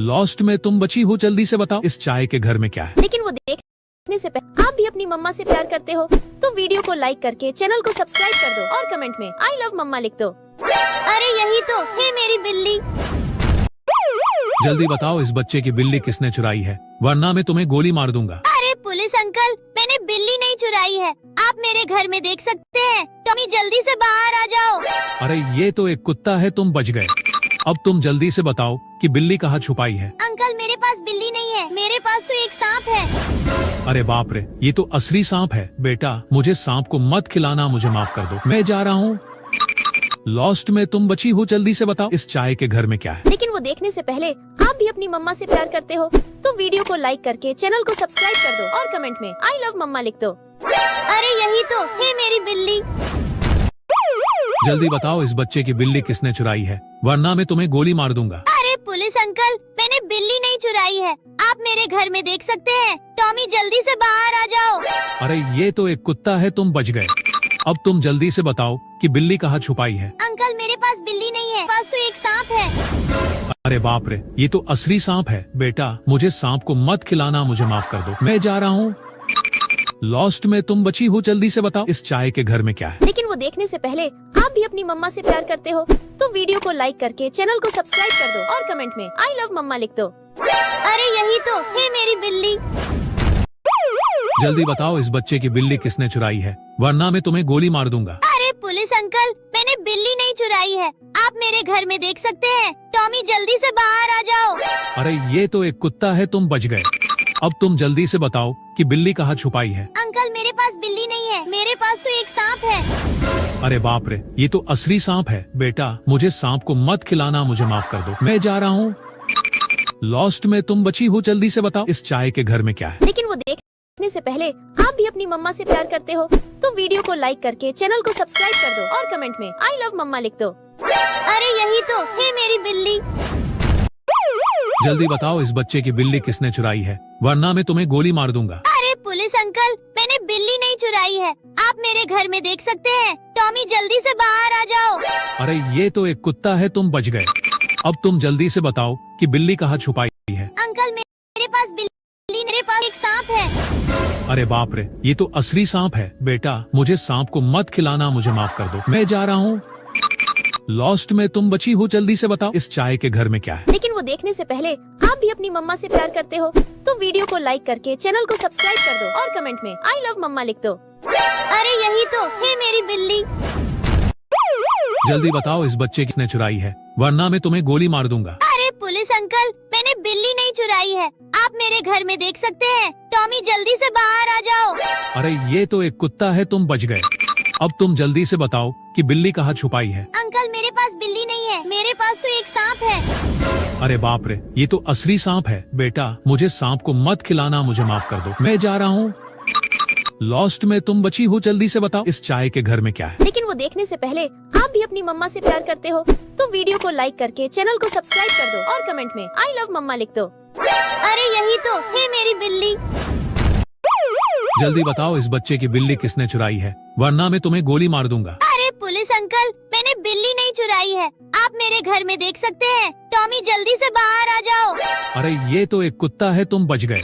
B: लॉस्ट में तुम बची हो, जल्दी से बताओ इस चाय के घर में क्या है।
C: लेकिन वो देखने से पहले आप भी अपनी मम्मा से प्यार करते हो तो वीडियो को लाइक करके चैनल को सब्सक्राइब कर दो और कमेंट में आई लव मम्मा लिख दो।
A: अरे यही तो है मेरी बिल्ली।
B: जल्दी बताओ इस बच्चे की बिल्ली किसने चुराई है, वरना मैं तुम्हें गोली मार दूंगा।
A: अरे पुलिस अंकल, मैंने बिल्ली नहीं चुराई है, आप मेरे घर में देख सकते हैं। टॉमी जल्दी से बाहर आ जाओ।
B: अरे ये तो एक कुत्ता है, तुम बच गए। अब तुम जल्दी से बताओ कि बिल्ली कहाँ छुपाई है।
A: अंकल मेरे पास बिल्ली नहीं है, मेरे पास तो एक सांप है।
B: अरे बाप रे, ये तो असली सांप है। बेटा मुझे सांप को मत खिलाना, मुझे माफ कर दो, मैं जा रहा हूँ। लॉस्ट में तुम बची हो, जल्दी से बताओ इस चाय के घर में क्या है।
C: लेकिन वो देखने से पहले आप भी अपनी मम्मा से प्यार करते हो तो वीडियो को लाइक करके चैनल को सब्सक्राइब कर दो और कमेंट में आई लव मम्मा लिख दो।
A: अरे यही तो है मेरी बिल्ली।
B: जल्दी बताओ इस बच्चे की बिल्ली किसने चुराई है, वरना मैं तुम्हें गोली मार दूंगा।
A: अरे पुलिस अंकल, मैंने बिल्ली नहीं चुराई है, आप मेरे घर में देख सकते हैं। टॉमी जल्दी से बाहर आ जाओ।
B: अरे ये तो एक कुत्ता है, तुम बच गए। अब तुम जल्दी से बताओ कि बिल्ली कहाँ छुपाई है।
A: अंकल मेरे पास बिल्ली नहीं है, पास तो एक सांप है।
B: अरे बाप रे, ये तो असली सांप है। बेटा मुझे सांप को मत खिलाना, मुझे माफ कर दो, मैं जा रहा हूँ। लॉस्ट में तुम बची हो, जल्दी से बताओ इस चाय के घर में क्या है।
C: लेकिन वो देखने से पहले आप भी अपनी मम्मा से प्यार करते हो तो वीडियो को लाइक करके चैनल को सब्सक्राइब कर दो और कमेंट में आई लव मम्मा लिख दो।
A: अरे यही तो है मेरी बिल्ली।
B: जल्दी बताओ इस बच्चे की बिल्ली किसने चुराई है, वरना मैं तुम्हें गोली मार दूंगा।
A: अरे पुलिस अंकल, मैंने बिल्ली नहीं चुराई है, आप मेरे घर में देख सकते हैं। टॉमी जल्दी से बाहर आ जाओ।
B: अरे ये तो एक कुत्ता है, तुम बच गए। अब तुम जल्दी से बताओ कि बिल्ली कहाँ छुपाई है।
A: अंकल मेरे पास बिल्ली नहीं है, मेरे पास तो एक सांप है।
B: अरे बाप रे, ये तो असली सांप है। बेटा मुझे सांप को मत खिलाना, मुझे माफ कर दो, मैं जा रहा हूँ। लॉस्ट में तुम बची हो, जल्दी से बताओ इस चाय के घर में क्या है।
C: लेकिन वो देखने से पहले आप भी अपनी मम्मा से प्यार करते हो तो वीडियो को लाइक करके चैनल को सब्सक्राइब कर दो और कमेंट में आई लव मम्मा लिख दो।
A: अरे यही तो है मेरी बिल्ली।
B: जल्दी बताओ इस बच्चे की बिल्ली किसने चुराई है, वरना मैं तुम्हें गोली मार दूंगा।
A: अरे पुलिस अंकल, मैंने बिल्ली नहीं चुराई है, आप मेरे घर में देख सकते हैं। टॉमी जल्दी से बाहर आ जाओ।
B: अरे ये तो एक कुत्ता है, तुम बच गए। अब तुम जल्दी से बताओ कि बिल्ली कहाँ छुपाई है।
A: अंकल मेरे पास बिल्ली, मेरे पास एक सांप है।
B: अरे बाप रे, ये तो असली सांप है। बेटा मुझे सांप को मत खिलाना, मुझे माफ कर दो, मैं जा रहा हूँ। लॉस्ट में तुम बची हो, जल्दी से बताओ इस चाय के घर में क्या है।
C: लेकिन वो देखने से पहले आप भी अपनी मम्मा से प्यार करते हो तो वीडियो को लाइक करके चैनल को सब्सक्राइब कर दो और कमेंट में आई लव मम्मा लिख दो।
A: अरे यही तो है मेरी बिल्ली।
B: जल्दी बताओ इस बच्चे किसने चुराई है, वरना मैं तुम्हें गोली मार दूंगा।
A: अरे पुलिस अंकल, मैंने बिल्ली नहीं चुराई है, आप मेरे घर में देख सकते हैं। टॉमी जल्दी से बाहर आ जाओ।
B: अरे ये तो एक कुत्ता है, तुम बच गए। अब तुम जल्दी से बताओ कि बिल्ली कहाँ छुपाई है।
A: अंकल मेरे पास बिल्ली नहीं है, मेरे पास तो एक सांप है।
B: अरे बाप रे, ये तो असली सांप है। बेटा मुझे सांप को मत खिलाना, मुझे माफ कर दो, मैं जा रहा हूँ। लॉस्ट में तुम बची हो, जल्दी से बताओ इस चाय के घर में क्या है।
C: लेकिन वो देखने से पहले आप भी अपनी मम्मा से प्यार करते हो तो वीडियो को लाइक करके चैनल को सब्सक्राइब कर दो और कमेंट में आई लव मम्मा लिख दो।
A: अरे यही तो है मेरी बिल्ली।
B: जल्दी बताओ इस बच्चे की बिल्ली किसने चुराई है, वरना मैं तुम्हें गोली मार दूंगा।
A: अरे पुलिस अंकल, मैंने बिल्ली नहीं चुराई है, आप मेरे घर में देख सकते हैं। टॉमी जल्दी से बाहर आ जाओ।
B: अरे ये तो एक कुत्ता है, तुम बच गए।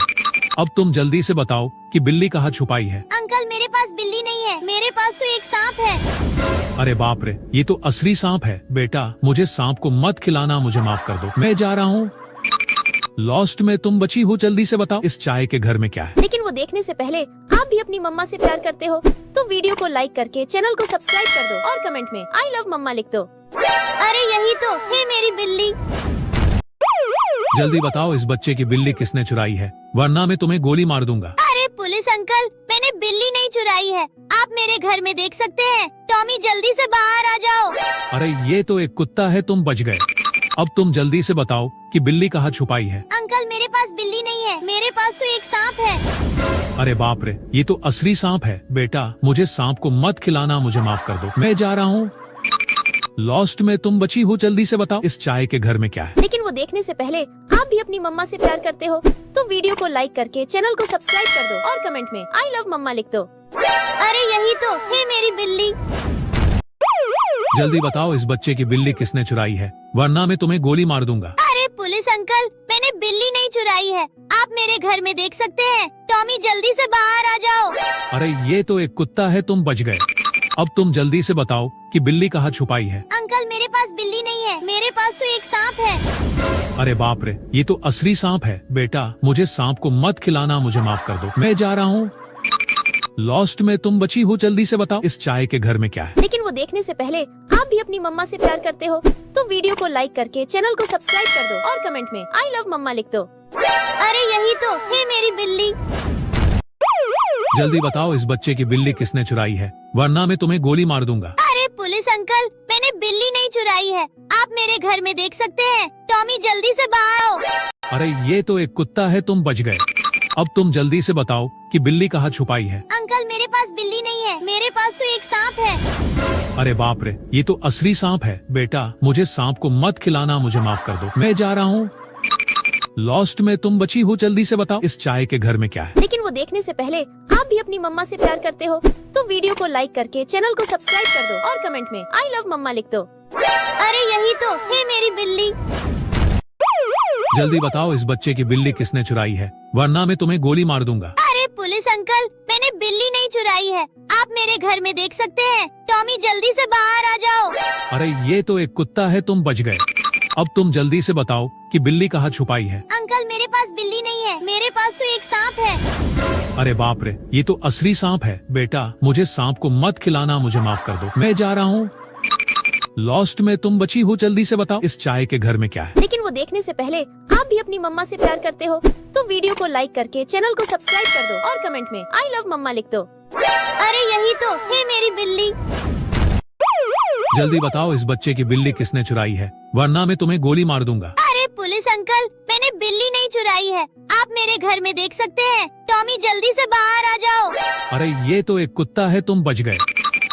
B: अब तुम जल्दी से बताओ कि बिल्ली कहाँ छुपाई है।
A: अंकल मेरे पास बिल्ली नहीं है, मेरे पास तो एक सांप है।
B: अरे बाप रे, ये तो असली सांप है। बेटा मुझे सांप को मत खिलाना, मुझे माफ कर दो, मैं जा रहा हूँ। लॉस्ट में तुम बची हो, जल्दी से बताओ इस चाय के घर में क्या है।
C: लेकिन वो देखने से पहले आप भी अपनी मम्मा से प्यार करते हो तो वीडियो को लाइक करके चैनल को सब्सक्राइब कर दो और कमेंट में आई लव मम्मा लिख दो।
A: अरे यही तो है मेरी बिल्ली।
B: जल्दी बताओ इस बच्चे की बिल्ली किसने चुराई है, वरना मैं तुम्हें गोली मार दूंगा।
A: अरे पुलिस अंकल, मैंने बिल्ली नहीं चुराई है, आप मेरे घर में देख सकते हैं। टॉमी जल्दी से बाहर आ जाओ।
B: अरे ये तो एक कुत्ता है, तुम बच गए। अब तुम जल्दी से बताओ कि बिल्ली कहाँ छुपाई है।
A: अंकल मेरे पास बिल्ली नहीं है, मेरे पास तो एक सांप है।
B: अरे बाप रे, ये तो असली सांप है। बेटा मुझे सांप को मत खिलाना, मुझे माफ कर दो, मैं जा रहा हूँ। लॉस्ट में तुम बची हो, जल्दी से बताओ इस चाय के घर में क्या है।
C: लेकिन वो देखने से पहले आप भी अपनी मम्मा से प्यार करते हो तो वीडियो को लाइक करके चैनल को सब्सक्राइब कर दो और कमेंट में आई लव मम्मा लिख दो।
A: अरे यही तो है मेरी बिल्ली।
B: जल्दी बताओ इस बच्चे की बिल्ली किसने चुराई है, वरना मैं तुम्हें गोली मार दूंगा।
A: अरे पुलिस अंकल, मैंने बिल्ली नहीं चुराई है, आप मेरे घर में देख सकते हैं। टॉमी जल्दी से बाहर आ जाओ।
B: अरे ये तो एक कुत्ता है, तुम बच गए। अब तुम जल्दी से बताओ कि बिल्ली कहाँ छुपाई है।
A: अंकल मेरे पास बिल्ली नहीं है, मेरे पास तो एक सांप है।
B: अरे बाप रे, ये तो असली सांप है। बेटा मुझे सांप को मत खिलाना, मुझे माफ कर दो, मैं जा रहा हूँ। लॉस्ट में तुम बची हो, जल्दी से बताओ इस चाय के घर में क्या है।
C: लेकिन वो देखने से पहले आप भी अपनी मम्मा से प्यार करते हो तो वीडियो को लाइक करके चैनल को सब्सक्राइब कर दो और कमेंट में आई लव मम्मा लिख दो।
A: अरे यही तो है मेरी बिल्ली।
B: जल्दी बताओ इस बच्चे की बिल्ली किसने चुराई है, वरना मैं तुम्हें गोली मार दूंगा।
A: अरे पुलिस अंकल, मैंने बिल्ली नहीं चुराई है, आप मेरे घर में देख सकते हैं। टॉमी जल्दी से बाहर आओ।
B: अरे ये तो एक कुत्ता है, तुम बच गए। अब तुम जल्दी से बताओ कि बिल्ली कहाँ छुपाई है।
A: अंकल मेरे पास बिल्ली नहीं है, मेरे पास तो एक सांप है।
B: अरे बाप रे, ये तो असली सांप है। बेटा मुझे सांप को मत खिलाना, मुझे माफ कर दो, मैं जा रहा हूँ। लॉस्ट में तुम बची हो, जल्दी से बताओ इस चाय के घर में क्या है।
C: लेकिन वो देखने से पहले आप भी अपनी मम्मा से प्यार करते हो तो वीडियो को लाइक करके चैनल को सब्सक्राइब कर दो और कमेंट में आई लव मम्मा लिख दो।
A: अरे यही तो है मेरी बिल्ली।
B: जल्दी बताओ इस बच्चे की बिल्ली किसने चुराई है, वरना मैं तुम्हें गोली मार दूंगा।
A: अरे पुलिस अंकल, मैंने बिल्ली नहीं चुराई है, आप मेरे घर में देख सकते हैं। टॉमी जल्दी से बाहर आ जाओ।
B: अरे ये तो एक कुत्ता है, तुम बच गए। अब तुम जल्दी से बताओ कि बिल्ली कहाँ छुपाई है।
A: अंकल मेरे पास बिल्ली नहीं है, मेरे पास तो एक सांप है।
B: अरे बाप रे, ये तो असली सांप है। बेटा मुझे सांप को मत खिलाना, मुझे माफ कर दो, मैं जा रहा हूँ। लॉस्ट में तुम बची हो, जल्दी से बताओ इस चाय के घर में क्या है।
C: लेकिन वो देखने से पहले आप भी अपनी मम्मा से प्यार करते हो तो वीडियो को लाइक करके चैनल को सब्सक्राइब कर दो और कमेंट में आई लव मम्मा लिख दो।
A: अरे यही तो है मेरी बिल्ली।
B: जल्दी बताओ इस बच्चे की बिल्ली किसने चुराई है, वरना मैं तुम्हें गोली मार दूंगा।
A: अरे पुलिस अंकल, मैंने बिल्ली नहीं चुराई है, आप मेरे घर में देख सकते हैं। टॉमी जल्दी से बाहर आ जाओ।
B: अरे ये तो एक कुत्ता है, तुम बच गए।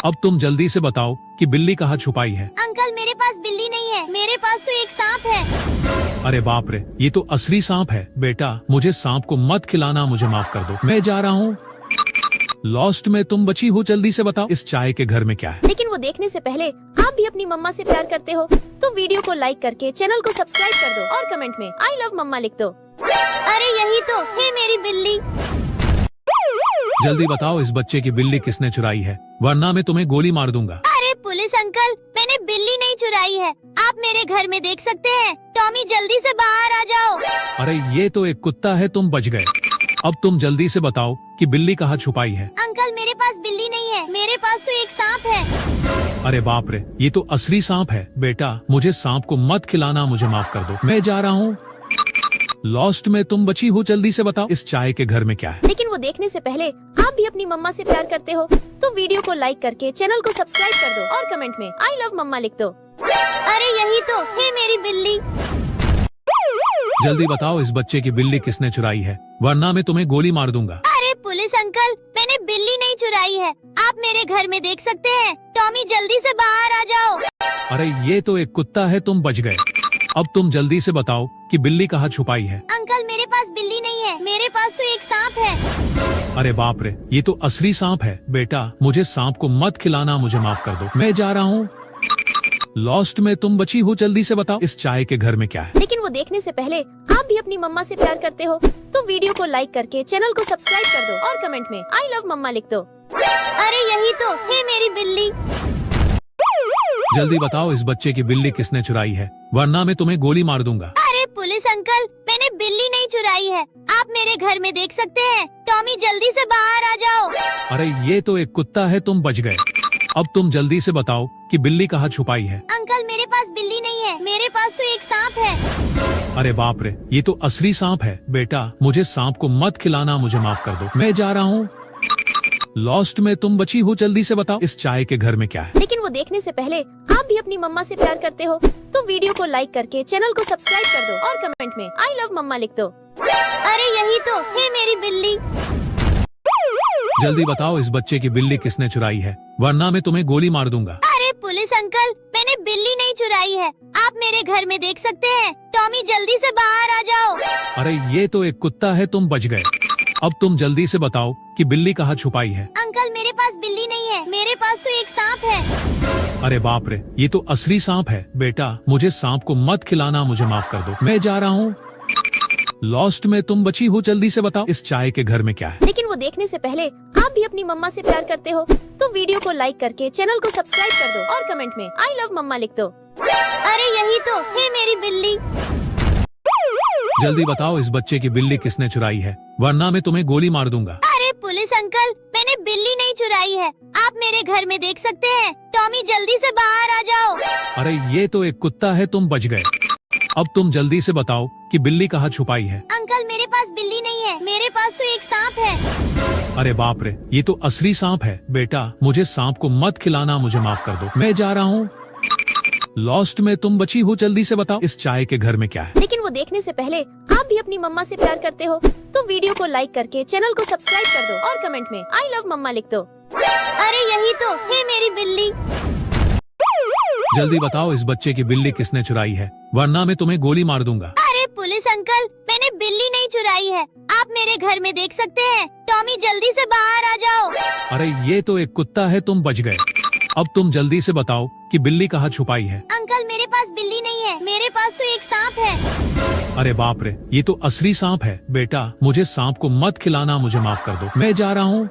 B: अब तुम जल्दी से बताओ कि बिल्ली कहाँ छुपाई है।
A: अंकल मेरे पास बिल्ली नहीं है, मेरे पास तो एक सांप है।
B: अरे बाप रे, ये तो असली सांप है। बेटा मुझे सांप को मत खिलाना, मुझे माफ कर दो, मैं जा रहा हूँ। लॉस्ट में तुम बची हो, जल्दी से बताओ इस चाय के घर में क्या है।
C: लेकिन वो देखने से पहले आप भी अपनी मम्मा से प्यार करते हो तो वीडियो को लाइक करके चैनल को सब्सक्राइब कर दो और कमेंट में आई लव मम्मा लिख दो।
A: अरे यही तो है मेरी बिल्ली।
B: जल्दी बताओ इस बच्चे की बिल्ली किसने चुराई है, वरना मैं तुम्हें गोली मार दूंगा।
A: अरे पुलिस अंकल, मैंने बिल्ली नहीं चुराई है, आप मेरे घर में देख सकते हैं। टॉमी जल्दी से बाहर आ जाओ।
B: अरे ये तो एक कुत्ता है, तुम बच गए। अब तुम जल्दी से बताओ कि बिल्ली कहाँ छुपाई है।
A: अंकल मेरे पास बिल्ली नहीं है, मेरे पास तो एक सांप है।
B: अरे बाप रे, ये तो असली सांप है। बेटा मुझे सांप को मत खिलाना, मुझे माफ कर दो, मैं जा रहा हूँ। लॉस्ट में तुम बची हो, जल्दी से बताओ इस चाय के घर में क्या है।
C: लेकिन वो देखने से पहले आप भी अपनी मम्मा से प्यार करते हो तो वीडियो को लाइक करके चैनल को सब्सक्राइब कर दो और कमेंट में आई लव मम्मा लिख दो।
A: अरे यही तो है मेरी बिल्ली।
B: जल्दी बताओ इस बच्चे की बिल्ली किसने चुराई है, वरना मैं तुम्हें गोली मार दूंगा।
A: अरे पुलिस अंकल, मैंने बिल्ली नहीं चुराई है, आप मेरे घर में देख सकते हैं। टॉमी जल्दी से बाहर आ जाओ।
B: अरे ये तो एक कुत्ता है, तुम बच गए। अब तुम जल्दी से बताओ कि बिल्ली कहाँ छुपाई है।
A: अंकल मेरे पास बिल्ली नहीं है, मेरे पास तो एक सांप है।
B: अरे बाप रे, ये तो असली सांप है। बेटा मुझे सांप को मत खिलाना, मुझे माफ कर दो, मैं जा रहा हूँ। लॉस्ट में तुम बची हो, जल्दी से बताओ इस चाय के घर में क्या है।
C: लेकिन वो देखने से पहले आप भी अपनी मम्मा से प्यार करते हो तो वीडियो को लाइक करके चैनल को सब्सक्राइब कर दो और कमेंट में आई लव मम्मा लिख दो।
A: अरे यही तो है मेरी बिल्ली।
B: जल्दी बताओ इस बच्चे की बिल्ली किसने चुराई है, वरना मैं तुम्हें गोली मार दूंगा।
A: अरे पुलिस अंकल, मैंने बिल्ली नहीं चुराई है, आप मेरे घर में देख सकते हैं। टॉमी जल्दी से बाहर आ जाओ।
B: अरे ये तो एक कुत्ता है, तुम बच गए। अब तुम जल्दी से बताओ कि बिल्ली कहाँ छुपाई है।
A: अंकल मेरे पास बिल्ली नहीं है, मेरे पास तो एक सांप है।
B: अरे बाप रे, ये तो असली सांप है। बेटा मुझे सांप को मत खिलाना, मुझे माफ कर दो, मैं जा रहा हूँ। लॉस्ट में तुम बची हो, जल्दी से बताओ इस चाय के घर में क्या है।
C: लेकिन वो देखने से पहले आप भी अपनी मम्मा से प्यार करते हो तो वीडियो को लाइक करके चैनल को सब्सक्राइब कर दो और कमेंट में आई लव मम्मा लिख दो।
A: अरे यही तो है मेरी बिल्ली।
B: जल्दी बताओ इस बच्चे की बिल्ली किसने चुराई है, वरना मैं तुम्हें गोली मार दूंगा।
A: अरे पुलिस अंकल, मैंने बिल्ली नहीं चुराई है, आप मेरे घर में देख सकते हैं। टॉमी जल्दी से बाहर आ जाओ।
B: अरे ये तो एक कुत्ता है, तुम बच गए। अब तुम जल्दी से बताओ कि बिल्ली कहाँ छुपाई है।
A: अंकल मेरे पास बिल्ली नहीं है, मेरे पास तो एक सांप है।
B: अरे बाप रे, ये तो असली सांप है। बेटा मुझे सांप को मत खिलाना, मुझे माफ कर दो, मैं जा रहा हूँ। लॉस्ट में तुम बची हो, जल्दी से बताओ इस चाय के घर में क्या है।
C: लेकिन वो देखने से पहले आप भी अपनी मम्मा से प्यार करते हो तो वीडियो को लाइक करके चैनल को सब्सक्राइब कर दो और कमेंट में आई लव मम्मा लिख दो।
A: अरे यही तो है मेरी बिल्ली।
B: जल्दी बताओ इस बच्चे की बिल्ली किसने चुराई है, वरना मैं तुम्हें गोली मार दूंगा।
A: अरे पुलिस अंकल, मैंने बिल्ली नहीं चुराई है, आप मेरे घर में देख सकते हैं। टॉमी जल्दी से बाहर आ जाओ।
B: अरे ये तो एक कुत्ता है, तुम बच गए। अब तुम जल्दी से बताओ कि बिल्ली कहाँ छुपाई है।
A: अंकल मेरे पास बिल्ली नहीं है, मेरे पास तो एक सांप है।
B: अरे बाप रे, ये तो असली सांप है। बेटा मुझे सांप को मत खिलाना, मुझे माफ कर दो, मैं जा रहा हूँ। लॉस्ट में तुम बची हो, जल्दी से बताओ इस चाय के घर में क्या है।
C: लेकिन वो देखने से पहले आप भी अपनी मम्मा से प्यार करते हो तो वीडियो को लाइक करके चैनल को सब्सक्राइब कर दो और कमेंट में आई लव मम्मा लिख दो।
A: अरे यही तो है मेरी बिल्ली।
B: जल्दी बताओ इस बच्चे की बिल्ली किसने चुराई है, वरना मैं तुम्हें गोली मार दूंगा।
A: अरे पुलिस अंकल, मैंने बिल्ली नहीं चुराई है, आप मेरे घर में देख सकते हैं। टॉमी जल्दी से बाहर आ जाओ।
B: अरे ये तो एक कुत्ता है, तुम बच गए। अब तुम जल्दी से बताओ कि बिल्ली कहाँ छुपाई है।
A: अंकल मेरे पास बिल्ली नहीं है, मेरे पास तो एक सांप है।
B: अरे बाप रे, ये तो असली सांप है। बेटा मुझे सांप को मत खिलाना, मुझे माफ कर दो, मैं जा रहा हूँ।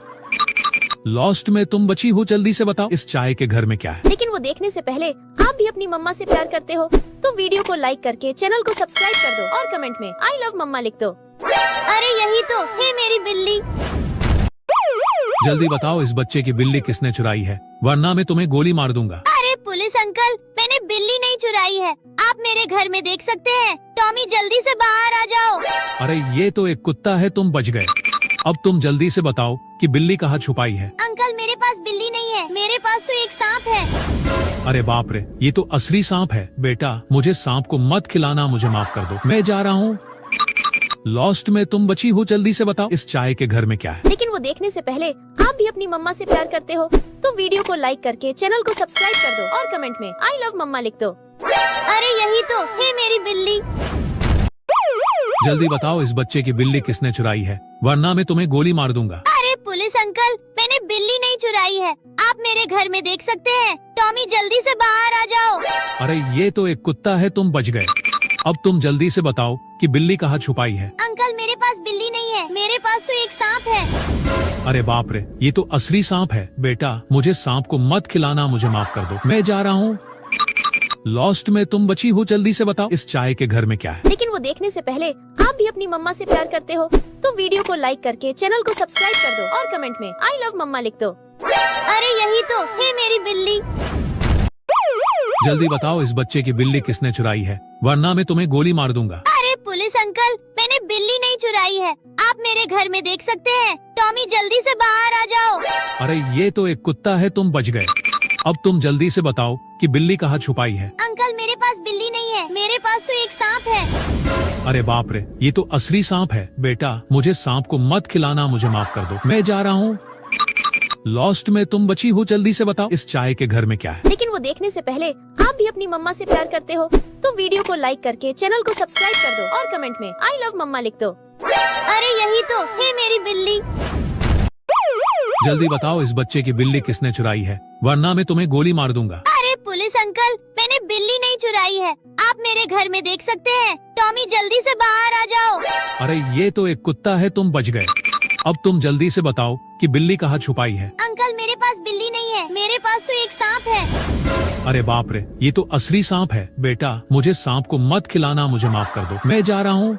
B: लॉस्ट में तुम बची हो, जल्दी से बताओ इस चाय के घर में क्या है।
C: लेकिन वो देखने से पहले आप भी अपनी मम्मा से प्यार करते हो तो वीडियो को लाइक करके चैनल को सब्सक्राइब कर दो और कमेंट में आई लव मम्मा लिख दो।
A: अरे यही तो है मेरी बिल्ली।
B: जल्दी बताओ इस बच्चे की बिल्ली किसने चुराई है, वरना मैं तुम्हें गोली मार दूंगा।
A: अरे पुलिस अंकल, मैंने बिल्ली नहीं चुराई है, आप मेरे घर में देख सकते हैं। टॉमी जल्दी से बाहर आ जाओ।
B: अरे ये तो एक कुत्ता है, तुम बच गए। अब तुम जल्दी से बताओ कि बिल्ली कहाँ छुपाई है।
A: अंकल मेरे पास बिल्ली नहीं है, मेरे पास तो एक सांप है।
B: अरे बाप रे, ये तो असली सांप है। बेटा मुझे सांप को मत खिलाना, मुझे माफ कर दो, मैं जा रहा हूँ। लॉस्ट में तुम बची हो, जल्दी से बताओ इस चाय के घर में क्या है।
C: लेकिन वो देखने से पहले आप भी अपनी मम्मा से प्यार करते हो तो वीडियो को लाइक करके चैनल को सब्सक्राइब कर दो और कमेंट में आई लव मम्मा लिख दो।
A: अरे यही तो है मेरी बिल्ली।
B: जल्दी बताओ इस बच्चे की बिल्ली किसने चुराई है, वरना मैं तुम्हें गोली मार दूंगा।
A: अरे पुलिस अंकल, मैंने बिल्ली नहीं चुराई है, आप मेरे घर में देख सकते हैं। टॉमी जल्दी से बाहर आ जाओ।
B: अरे ये तो एक कुत्ता है, तुम बच गए। अब तुम जल्दी से बताओ कि बिल्ली कहाँ छुपाई है।
A: अंकल मेरे पास बिल्ली नहीं है, मेरे पास तो एक सांप है।
B: अरे बाप रे, ये तो असली सांप है। बेटा मुझे सांप को मत खिलाना, मुझे माफ कर दो, मैं जा रहा हूँ। लॉस्ट में तुम बची हो, जल्दी से बताओ इस चाय के घर में क्या है।
C: लेकिन वो देखने से पहले आप भी अपनी मम्मा से प्यार करते हो तो वीडियो को लाइक करके चैनल को सब्सक्राइब कर दो और कमेंट में आई लव मम्मा लिख दो।
A: अरे यही तो है मेरी बिल्ली।
B: जल्दी बताओ इस बच्चे की बिल्ली किसने चुराई है, वरना मैं तुम्हें गोली मार दूंगा।
A: अरे पुलिस अंकल, मैंने बिल्ली नहीं चुराई है, आप मेरे घर में देख सकते हैं। टॉमी जल्दी से बाहर आ जाओ।
B: अरे ये तो एक कुत्ता है, तुम बच गए। अब तुम जल्दी से बताओ कि बिल्ली कहाँ छुपाई है।
A: अंकल मेरे पास बिल्ली नहीं है, मेरे पास तो एक सांप है।
B: अरे बाप रे, ये तो असली सांप है। बेटा मुझे सांप को मत खिलाना, मुझे माफ कर दो, मैं जा रहा हूँ। लॉस्ट में तुम बची हो, जल्दी से बताओ इस चाय के घर में क्या है।
C: लेकिन वो देखने से पहले आप भी अपनी मम्मा से प्यार करते हो तो वीडियो को लाइक करके चैनल को सब्सक्राइब कर दो और कमेंट में आई लव मम्मा लिख दो।
A: अरे यही तो है मेरी बिल्ली।
B: जल्दी बताओ इस बच्चे की बिल्ली किसने चुराई है, वरना मैं तुम्हें गोली मार दूंगा।
A: अरे पुलिस अंकल, मैंने बिल्ली नहीं चुराई है, आप मेरे घर में देख सकते हैं। टॉमी जल्दी से बाहर आ जाओ।
B: अरे ये तो एक कुत्ता है, तुम बच गए। अब तुम जल्दी से बताओ कि बिल्ली कहाँ छुपाई है।
A: अंकल मेरे पास बिल्ली नहीं है, मेरे पास तो एक सांप है।
B: अरे बाप रे, ये तो असली सांप है। बेटा मुझे सांप को मत खिलाना, मुझे माफ कर दो, मैं जा रहा हूँ।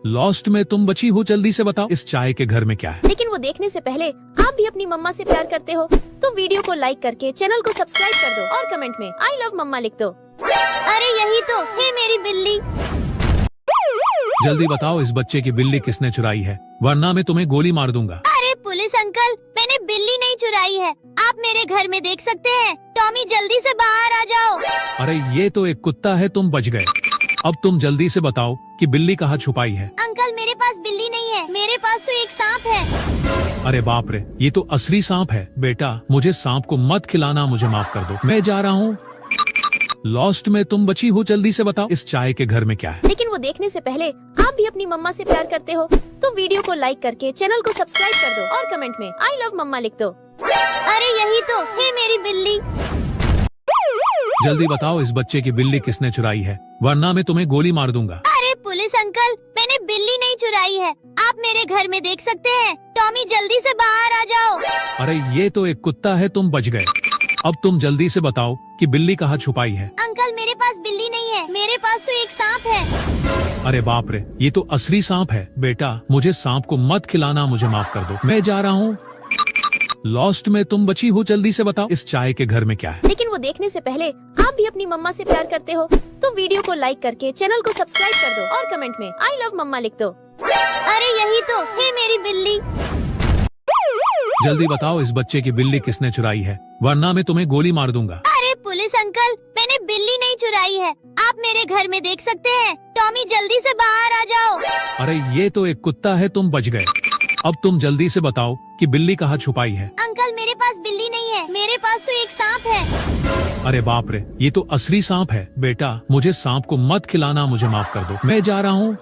B: लॉस्ट में तुम बची हो, जल्दी से बताओ इस चाय के घर में क्या है।
C: लेकिन वो देखने से पहले आप भी अपनी मम्मा से प्यार करते हो तो वीडियो को लाइक करके चैनल को सब्सक्राइब कर दो और कमेंट में आई लव मम्मा लिख दो।
A: अरे यही तो है मेरी बिल्ली।
B: जल्दी बताओ इस बच्चे की बिल्ली किसने चुराई है, वरना मैं तुम्हें गोली मार दूंगा।
A: अरे पुलिस अंकल, मैंने बिल्ली नहीं चुराई है, आप मेरे घर में देख सकते हैं। टॉमी जल्दी से बाहर आ जाओ।
B: अरे ये तो एक कुत्ता है, तुम बच गए। अब तुम जल्दी से बताओ कि बिल्ली कहाँ छुपाई है।
A: अंकल मेरे पास बिल्ली नहीं है, मेरे पास तो एक सांप है।
B: अरे बाप रे, ये तो असली सांप है। बेटा मुझे सांप को मत खिलाना, मुझे माफ कर दो, मैं जा रहा हूँ। लॉस्ट में तुम बची हो, जल्दी से बताओ इस चाय के घर में क्या है।
C: लेकिन वो देखने से पहले आप भी अपनी मम्मा से प्यार करते हो तो वीडियो को लाइक करके चैनल को सब्सक्राइब कर दो और कमेंट में आई लव मम्मा लिख दो।
A: अरे यही तो है मेरी बिल्ली।
B: जल्दी बताओ इस बच्चे की बिल्ली किसने चुराई है, वरना मैं तुम्हें गोली मार दूंगा।
A: अरे पुलिस अंकल, मैंने बिल्ली नहीं चुराई है, आप मेरे घर में देख सकते हैं। टॉमी जल्दी से बाहर आ जाओ।
B: अरे ये तो एक कुत्ता है, तुम बच गए। अब तुम जल्दी से बताओ कि बिल्ली कहाँ छुपाई है।
A: अंकल मेरे पास बिल्ली नहीं है, मेरे पास तो एक सांप है।
B: अरे बाप रे, ये तो असली सांप है। बेटा मुझे सांप को मत खिलाना, मुझे माफ कर दो, मैं जा रहा हूँ। लॉस्ट में तुम बची हो, जल्दी से बताओ इस चाय के घर में क्या है।
C: लेकिन वो देखने से पहले आप भी अपनी मम्मा से प्यार करते हो तो वीडियो को लाइक करके चैनल को सब्सक्राइब कर दो और कमेंट में आई लव मम्मा लिख दो।
A: अरे यही तो है मेरी बिल्ली।
B: जल्दी बताओ इस बच्चे की बिल्ली किसने चुराई है, वरना मैं तुम्हें गोली मार दूंगा।
A: अरे पुलिस अंकल, मैंने बिल्ली नहीं चुराई है, आप मेरे घर में देख सकते हैं। टॉमी जल्दी से बाहर आ जाओ।
B: अरे ये तो एक कुत्ता है, तुम बच गए। अब तुम जल्दी से बताओ कि बिल्ली कहाँ छुपाई है।
A: अंकल मेरे पास बिल्ली नहीं है, मेरे पास तो एक सांप है।
B: अरे बाप रे, ये तो असली सांप है। बेटा मुझे सांप को मत खिलाना, मुझे माफ कर दो, मैं जा रहा हूँ।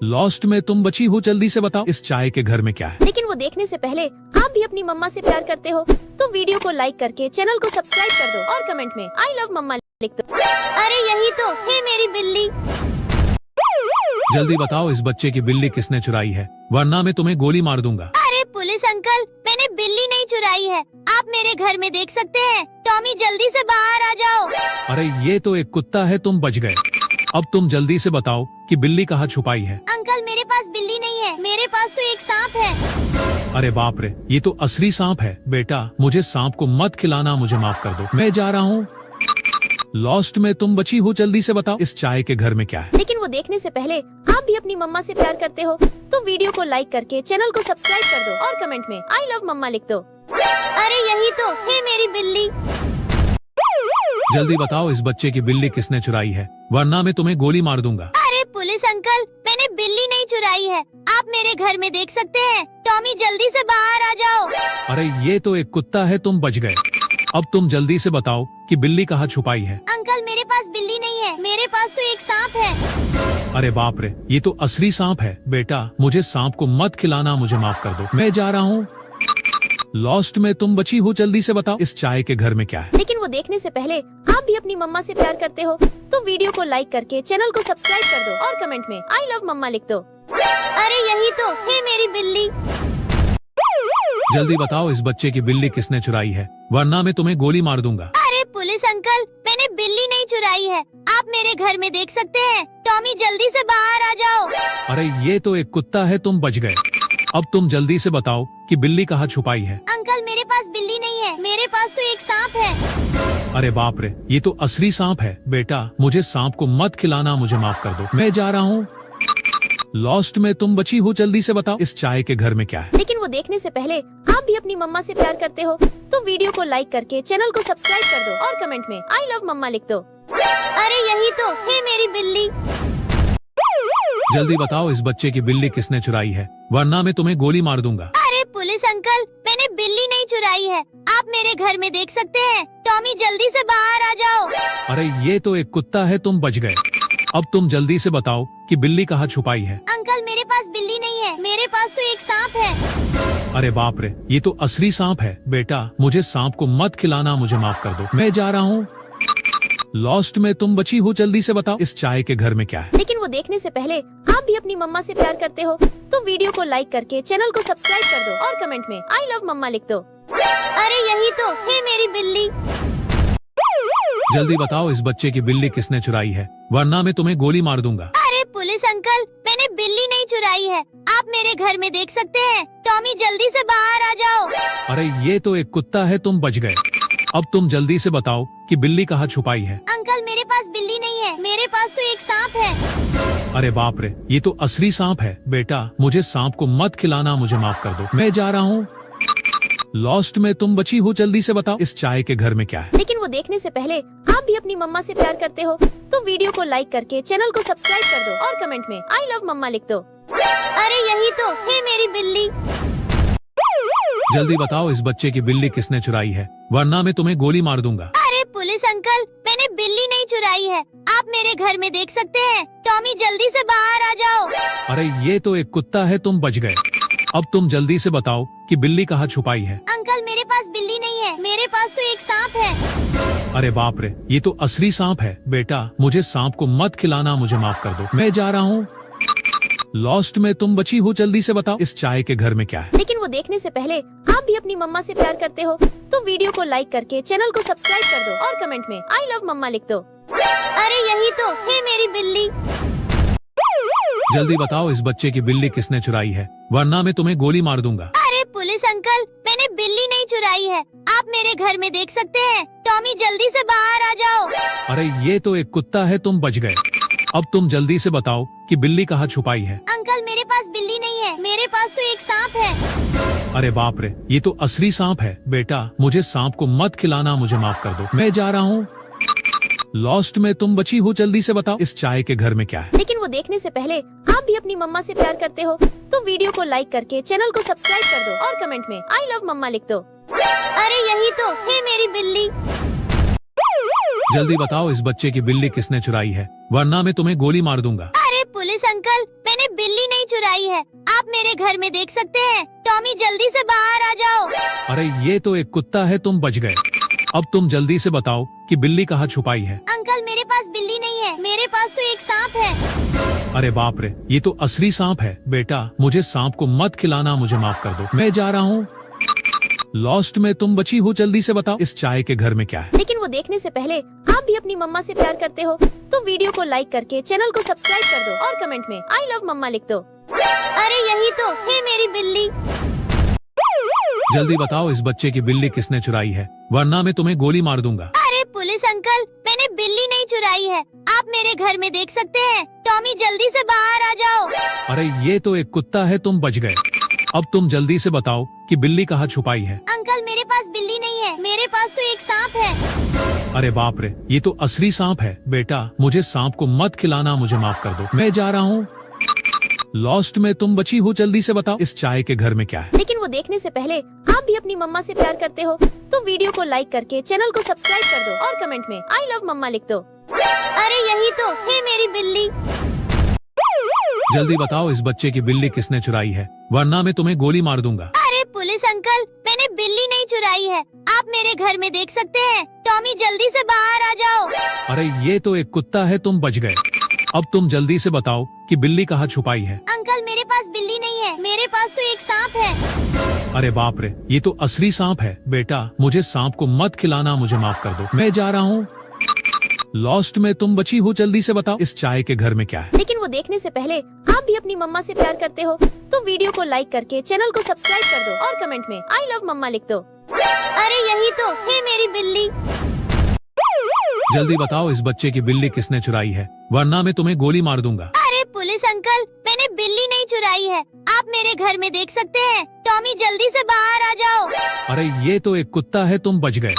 B: लॉस्ट में तुम बची हो, जल्दी से बताओ इस चाय के घर में क्या है।
C: लेकिन वो देखने से पहले आप भी अपनी मम्मा से प्यार करते हो तो वीडियो को लाइक करके चैनल को सब्सक्राइब कर दो और कमेंट में आई लव मम्मा लिख दो।
A: अरे यही तो है मेरी बिल्ली।
B: जल्दी बताओ इस बच्चे की बिल्ली किसने चुराई है, वरना मैं तुम्हें गोली मार दूंगा।
A: अरे पुलिस अंकल, मैंने बिल्ली नहीं चुराई है, आप मेरे घर में देख सकते हैं। टॉमी जल्दी से बाहर आ जाओ।
B: अरे ये तो एक कुत्ता है, तुम बच गए। अब तुम जल्दी से बताओ कि बिल्ली कहाँ छुपाई है।
A: अंकल मेरे पास बिल्ली नहीं है, मेरे पास तो एक सांप है।
B: अरे बाप रे, ये तो असली सांप है। बेटा मुझे सांप को मत खिलाना, मुझे माफ कर दो, मैं जा रहा हूँ। लॉस्ट में तुम बची हो, जल्दी से बताओ इस चाय के घर में क्या है।
C: लेकिन वो देखने से पहले आप भी अपनी मम्मा से प्यार करते हो तो वीडियो को लाइक करके चैनल को सब्सक्राइब कर दो और कमेंट में आई लव मम्मा लिख दो।
A: अरे यही तो है मेरी बिल्ली।
B: जल्दी बताओ इस बच्चे की बिल्ली किसने चुराई है, वरना मैं तुम्हें गोली मार दूंगा।
A: अरे पुलिस अंकल, मैंने बिल्ली नहीं चुराई है, आप मेरे घर में देख सकते हैं। टॉमी जल्दी से बाहर आ जाओ।
B: अरे ये तो एक कुत्ता है, तुम बच गए। अब तुम जल्दी से बताओ कि बिल्ली कहाँ छुपाई है।
A: अंकल मेरे पास बिल्ली नहीं है, मेरे पास तो एक सांप है।
B: अरे बाप रे, ये तो असली सांप है। बेटा मुझे सांप को मत खिलाना, मुझे माफ कर दो, मैं जा रहा हूँ। लॉस्ट में तुम बची हो, जल्दी से बताओ इस चाय के घर में क्या है।
C: लेकिन वो देखने से पहले आप भी अपनी मम्मा से प्यार करते हो तो वीडियो को लाइक करके चैनल को सब्सक्राइब कर दो और कमेंट में आई लव मम्मा लिख दो।
A: अरे यही तो है मेरी बिल्ली।
B: जल्दी बताओ इस बच्चे की बिल्ली किसने चुराई है, वरना मैं तुम्हें गोली मार दूंगा।
A: अरे पुलिस अंकल, मैंने बिल्ली नहीं चुराई है, आप मेरे घर में देख सकते हैं। टॉमी जल्दी से बाहर आ जाओ।
B: अरे ये तो एक कुत्ता है, तुम बच गए। अब तुम जल्दी से बताओ कि बिल्ली कहाँ छुपाई है।
A: अंकल मेरे पास बिल्ली नहीं है, मेरे पास तो एक सांप है।
B: अरे बाप रे, ये तो असली सांप है। बेटा मुझे सांप को मत खिलाना, मुझे माफ कर दो, मैं जा रहा हूँ। लॉस्ट में तुम बची हो, जल्दी से बताओ इस चाय के घर में क्या है।
C: लेकिन वो देखने से पहले आप भी अपनी मम्मा से प्यार करते हो तो वीडियो को लाइक करके चैनल को सब्सक्राइब कर दो और कमेंट में आई लव मम्मा लिख दो।
A: अरे यही तो है मेरी बिल्ली।
B: जल्दी बताओ इस बच्चे की बिल्ली किसने चुराई है, वरना मैं तुम्हें गोली मार दूंगा।
A: अरे पुलिस अंकल, मैंने बिल्ली नहीं चुराई है, आप मेरे घर में देख सकते हैं। टॉमी जल्दी से बाहर आ जाओ।
B: अरे ये तो एक कुत्ता है, तुम बच गए। अब तुम जल्दी से बताओ कि बिल्ली कहाँ छुपाई है।
A: अंकल मेरे पास बिल्ली नहीं है, मेरे पास तो एक सांप है।
B: अरे बाप रे, ये तो असली सांप है। बेटा मुझे सांप को मत खिलाना, मुझे माफ कर दो, मैं जा रहा हूँ। लॉस्ट में तुम बची हो, जल्दी से बताओ इस चाय के घर में क्या है।
C: लेकिन वो देखने से पहले आप भी अपनी मम्मा से प्यार करते हो तो वीडियो को लाइक करके चैनल को सब्सक्राइब कर दो और कमेंट में आई लव मम्मा लिख दो।
A: अरे यही तो है मेरी बिल्ली।
B: जल्दी बताओ इस बच्चे की बिल्ली किसने चुराई है, वरना मैं तुम्हें गोली मार दूंगा।
A: अरे पुलिस अंकल, मैंने बिल्ली नहीं चुराई है, आप मेरे घर में देख सकते हैं। टॉमी जल्दी से बाहर आ जाओ।
B: अरे ये तो एक कुत्ता है, तुम बच गए। अब तुम जल्दी से बताओ कि बिल्ली कहाँ छुपाई है।
A: अंकल मेरे पास बिल्ली नहीं है, मेरे पास तो एक सांप है।
B: अरे बाप रे, ये तो असली सांप है। बेटा मुझे सांप को मत खिलाना, मुझे माफ कर दो, मैं जा रहा हूँ। लॉस्ट में तुम बची हो, जल्दी से बताओ इस चाय के घर में क्या है।
C: लेकिन वो देखने से पहले आप भी अपनी मम्मा से प्यार करते हो तो वीडियो को लाइक करके चैनल को सब्सक्राइब कर दो और कमेंट में आई लव मम्मा लिख दो।
A: अरे यही तो है मेरी बिल्ली।
B: जल्दी बताओ इस बच्चे की बिल्ली किसने चुराई है, वरना मैं तुम्हें गोली मार दूंगा।
A: अरे पुलिस अंकल, मैंने बिल्ली नहीं चुराई है, आप मेरे घर में देख सकते हैं। टॉमी जल्दी से बाहर आ जाओ।
B: अरे ये तो एक कुत्ता है, तुम बच गए। अब तुम जल्दी से बताओ कि बिल्ली कहाँ छुपाई है।
A: अंकल मेरे पास बिल्ली नहीं है, मेरे पास तो एक सांप है।
B: अरे बाप रे, ये तो असली सांप है। बेटा मुझे सांप को मत खिलाना, मुझे माफ कर दो, मैं जा रहा हूँ। लॉस्ट में तुम बची हो, जल्दी से बताओ इस चाय के घर में क्या है।
C: लेकिन वो देखने से पहले आप भी अपनी मम्मा से प्यार करते हो तो वीडियो को लाइक करके चैनल को सब्सक्राइब कर दो और कमेंट में आई लव मम्मा लिख दो।
A: अरे यही तो है मेरी बिल्ली।
B: जल्दी बताओ इस बच्चे की बिल्ली किसने चुराई है, वरना मैं तुम्हें गोली मार दूंगा।
A: अरे पुलिस अंकल, मैंने बिल्ली नहीं चुराई है, आप मेरे घर में देख सकते हैं। टॉमी जल्दी से बाहर आ जाओ।
B: अरे ये तो एक कुत्ता है, तुम बच गए। अब तुम जल्दी से बताओ कि बिल्ली कहाँ छुपाई है।
A: अंकल मेरे पास बिल्ली नहीं है, मेरे पास तो एक सांप है।
B: अरे बाप रे, ये तो असली सांप है। बेटा मुझे सांप को मत खिलाना, मुझे माफ कर दो, मैं जा रहा हूँ। लॉस्ट में तुम बची हो, जल्दी से बताओ इस चाय के घर में क्या है।
C: लेकिन वो देखने से पहले आप भी अपनी मम्मा से प्यार करते हो तो वीडियो को लाइक करके चैनल को सब्सक्राइब कर दो और कमेंट में आई लव मम्मा लिख दो।
A: अरे यही तो है मेरी बिल्ली।
B: जल्दी बताओ इस बच्चे की बिल्ली किसने चुराई है, वरना मैं तुम्हें गोली मार दूंगा।
A: अरे पुलिस अंकल, मैंने बिल्ली नहीं चुराई है, आप मेरे घर में देख सकते हैं। टॉमी जल्दी से बाहर आ जाओ।
B: अरे ये तो एक कुत्ता है, तुम बच गए। अब तुम जल्दी से बताओ कि बिल्ली कहाँ छुपाई है।
A: अंकल मेरे पास बिल्ली नहीं है, मेरे पास तो एक सांप है।
B: अरे बाप रे, ये तो असली सांप है। बेटा मुझे सांप को मत खिलाना, मुझे माफ कर दो, मैं जा रहा हूँ। लॉस्ट में तुम बची हो, जल्दी से बताओ इस चाय के घर में क्या है।
C: लेकिन वो देखने से पहले आप भी अपनी मम्मा से प्यार करते हो तो वीडियो को लाइक करके चैनल को सब्सक्राइब कर दो और कमेंट में आई लव मम्मा लिख दो।
A: अरे यही तो है मेरी बिल्ली।
B: जल्दी बताओ इस बच्चे की बिल्ली किसने चुराई है, वरना मैं तुम्हें गोली मार दूंगा।
A: अरे पुलिस अंकल, मैंने बिल्ली नहीं चुराई है, आप मेरे घर में देख सकते हैं। टॉमी जल्दी से बाहर आ जाओ।
B: अरे ये तो एक कुत्ता है, तुम बच गए। अब तुम जल्दी से बताओ कि बिल्ली कहाँ छुपाई है।
A: अंकल मेरे पास बिल्ली नहीं है, मेरे पास तो एक सांप है।
B: अरे बाप रे, ये तो असली सांप है। बेटा मुझे सांप को मत खिलाना, मुझे माफ कर दो, मैं जा रहा हूँ। लॉस्ट में तुम बची हो, जल्दी से बताओ इस चाय के घर में क्या है।
C: लेकिन वो देखने से पहले आप भी अपनी मम्मा से प्यार करते हो तो वीडियो को लाइक करके चैनल को सब्सक्राइब कर दो और कमेंट में आई लव मम्मा लिख दो।
A: अरे यही तो है मेरी बिल्ली।
B: जल्दी बताओ इस बच्चे की बिल्ली किसने चुराई है, वरना मैं तुम्हें गोली मार दूंगा।
A: अरे पुलिस अंकल, मैंने बिल्ली नहीं चुराई है, आप मेरे घर में देख सकते हैं। टॉमी जल्दी से बाहर आ जाओ।
B: अरे ये तो एक कुत्ता है, तुम बच गए। अब तुम जल्दी से बताओ कि बिल्ली कहाँ छुपाई है।
A: अंकल मेरे पास बिल्ली नहीं है, मेरे पास तो एक सांप है।
B: अरे बाप रे, ये तो असली सांप है। बेटा मुझे सांप को मत खिलाना, मुझे माफ कर दो, मैं जा रहा हूँ। लॉस्ट में तुम बची हो, जल्दी से बताओ इस चाय के घर में क्या है।
C: लेकिन वो देखने से पहले आप भी अपनी मम्मा से प्यार करते हो तो वीडियो को लाइक करके चैनल को सब्सक्राइब कर दो और कमेंट में आई लव मम्मा लिख दो।
A: अरे यही तो है मेरी बिल्ली।
B: जल्दी बताओ इस बच्चे की बिल्ली किसने चुराई है, वरना मैं तुम्हें गोली मार दूंगा।
A: अरे पुलिस अंकल, मैंने बिल्ली नहीं चुराई है, आप मेरे घर में देख सकते हैं। टॉमी जल्दी से बाहर आ जाओ।
B: अरे ये तो एक कुत्ता है, तुम बच गए।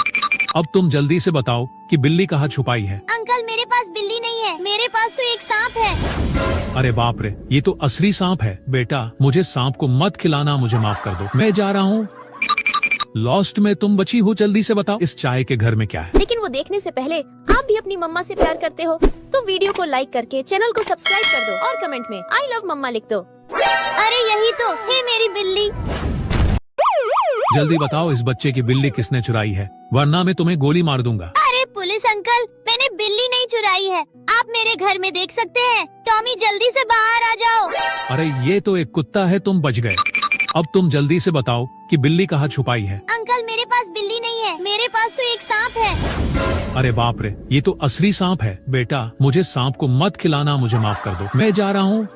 B: अब तुम जल्दी से बताओ कि बिल्ली कहाँ छुपाई है।
A: अंकल मेरे पास बिल्ली नहीं है, मेरे पास तो एक सांप है।
B: अरे बाप रे, ये तो असली सांप है। बेटा मुझे सांप को मत खिलाना, मुझे माफ कर दो, मैं जा रहा हूँ। लॉस्ट में तुम बची हो, जल्दी से बताओ इस चाय के घर में क्या है।
C: लेकिन वो देखने से पहले आप भी अपनी मम्मा से प्यार करते हो तो वीडियो को लाइक करके चैनल को सब्सक्राइब कर दो और कमेंट में आई लव मम्मा लिख दो।
A: अरे यही तो है मेरी बिल्ली।
B: जल्दी बताओ इस बच्चे की बिल्ली किसने चुराई है, वरना मैं तुम्हें गोली मार दूंगा।
A: अरे पुलिस अंकल, मैंने बिल्ली नहीं चुराई है, आप मेरे घर में देख सकते हैं। टॉमी जल्दी से बाहर आ जाओ।
B: अरे ये तो एक कुत्ता है, तुम बच गए। अब तुम जल्दी से बताओ कि बिल्ली कहाँ छुपाई है।
A: अंकल मेरे पास बिल्ली नहीं है, मेरे पास तो एक सांप है।
B: अरे बाप रे, ये तो असली सांप है। बेटा मुझे सांप को मत खिलाना, मुझे माफ कर दो, मैं जा रहा हूँ।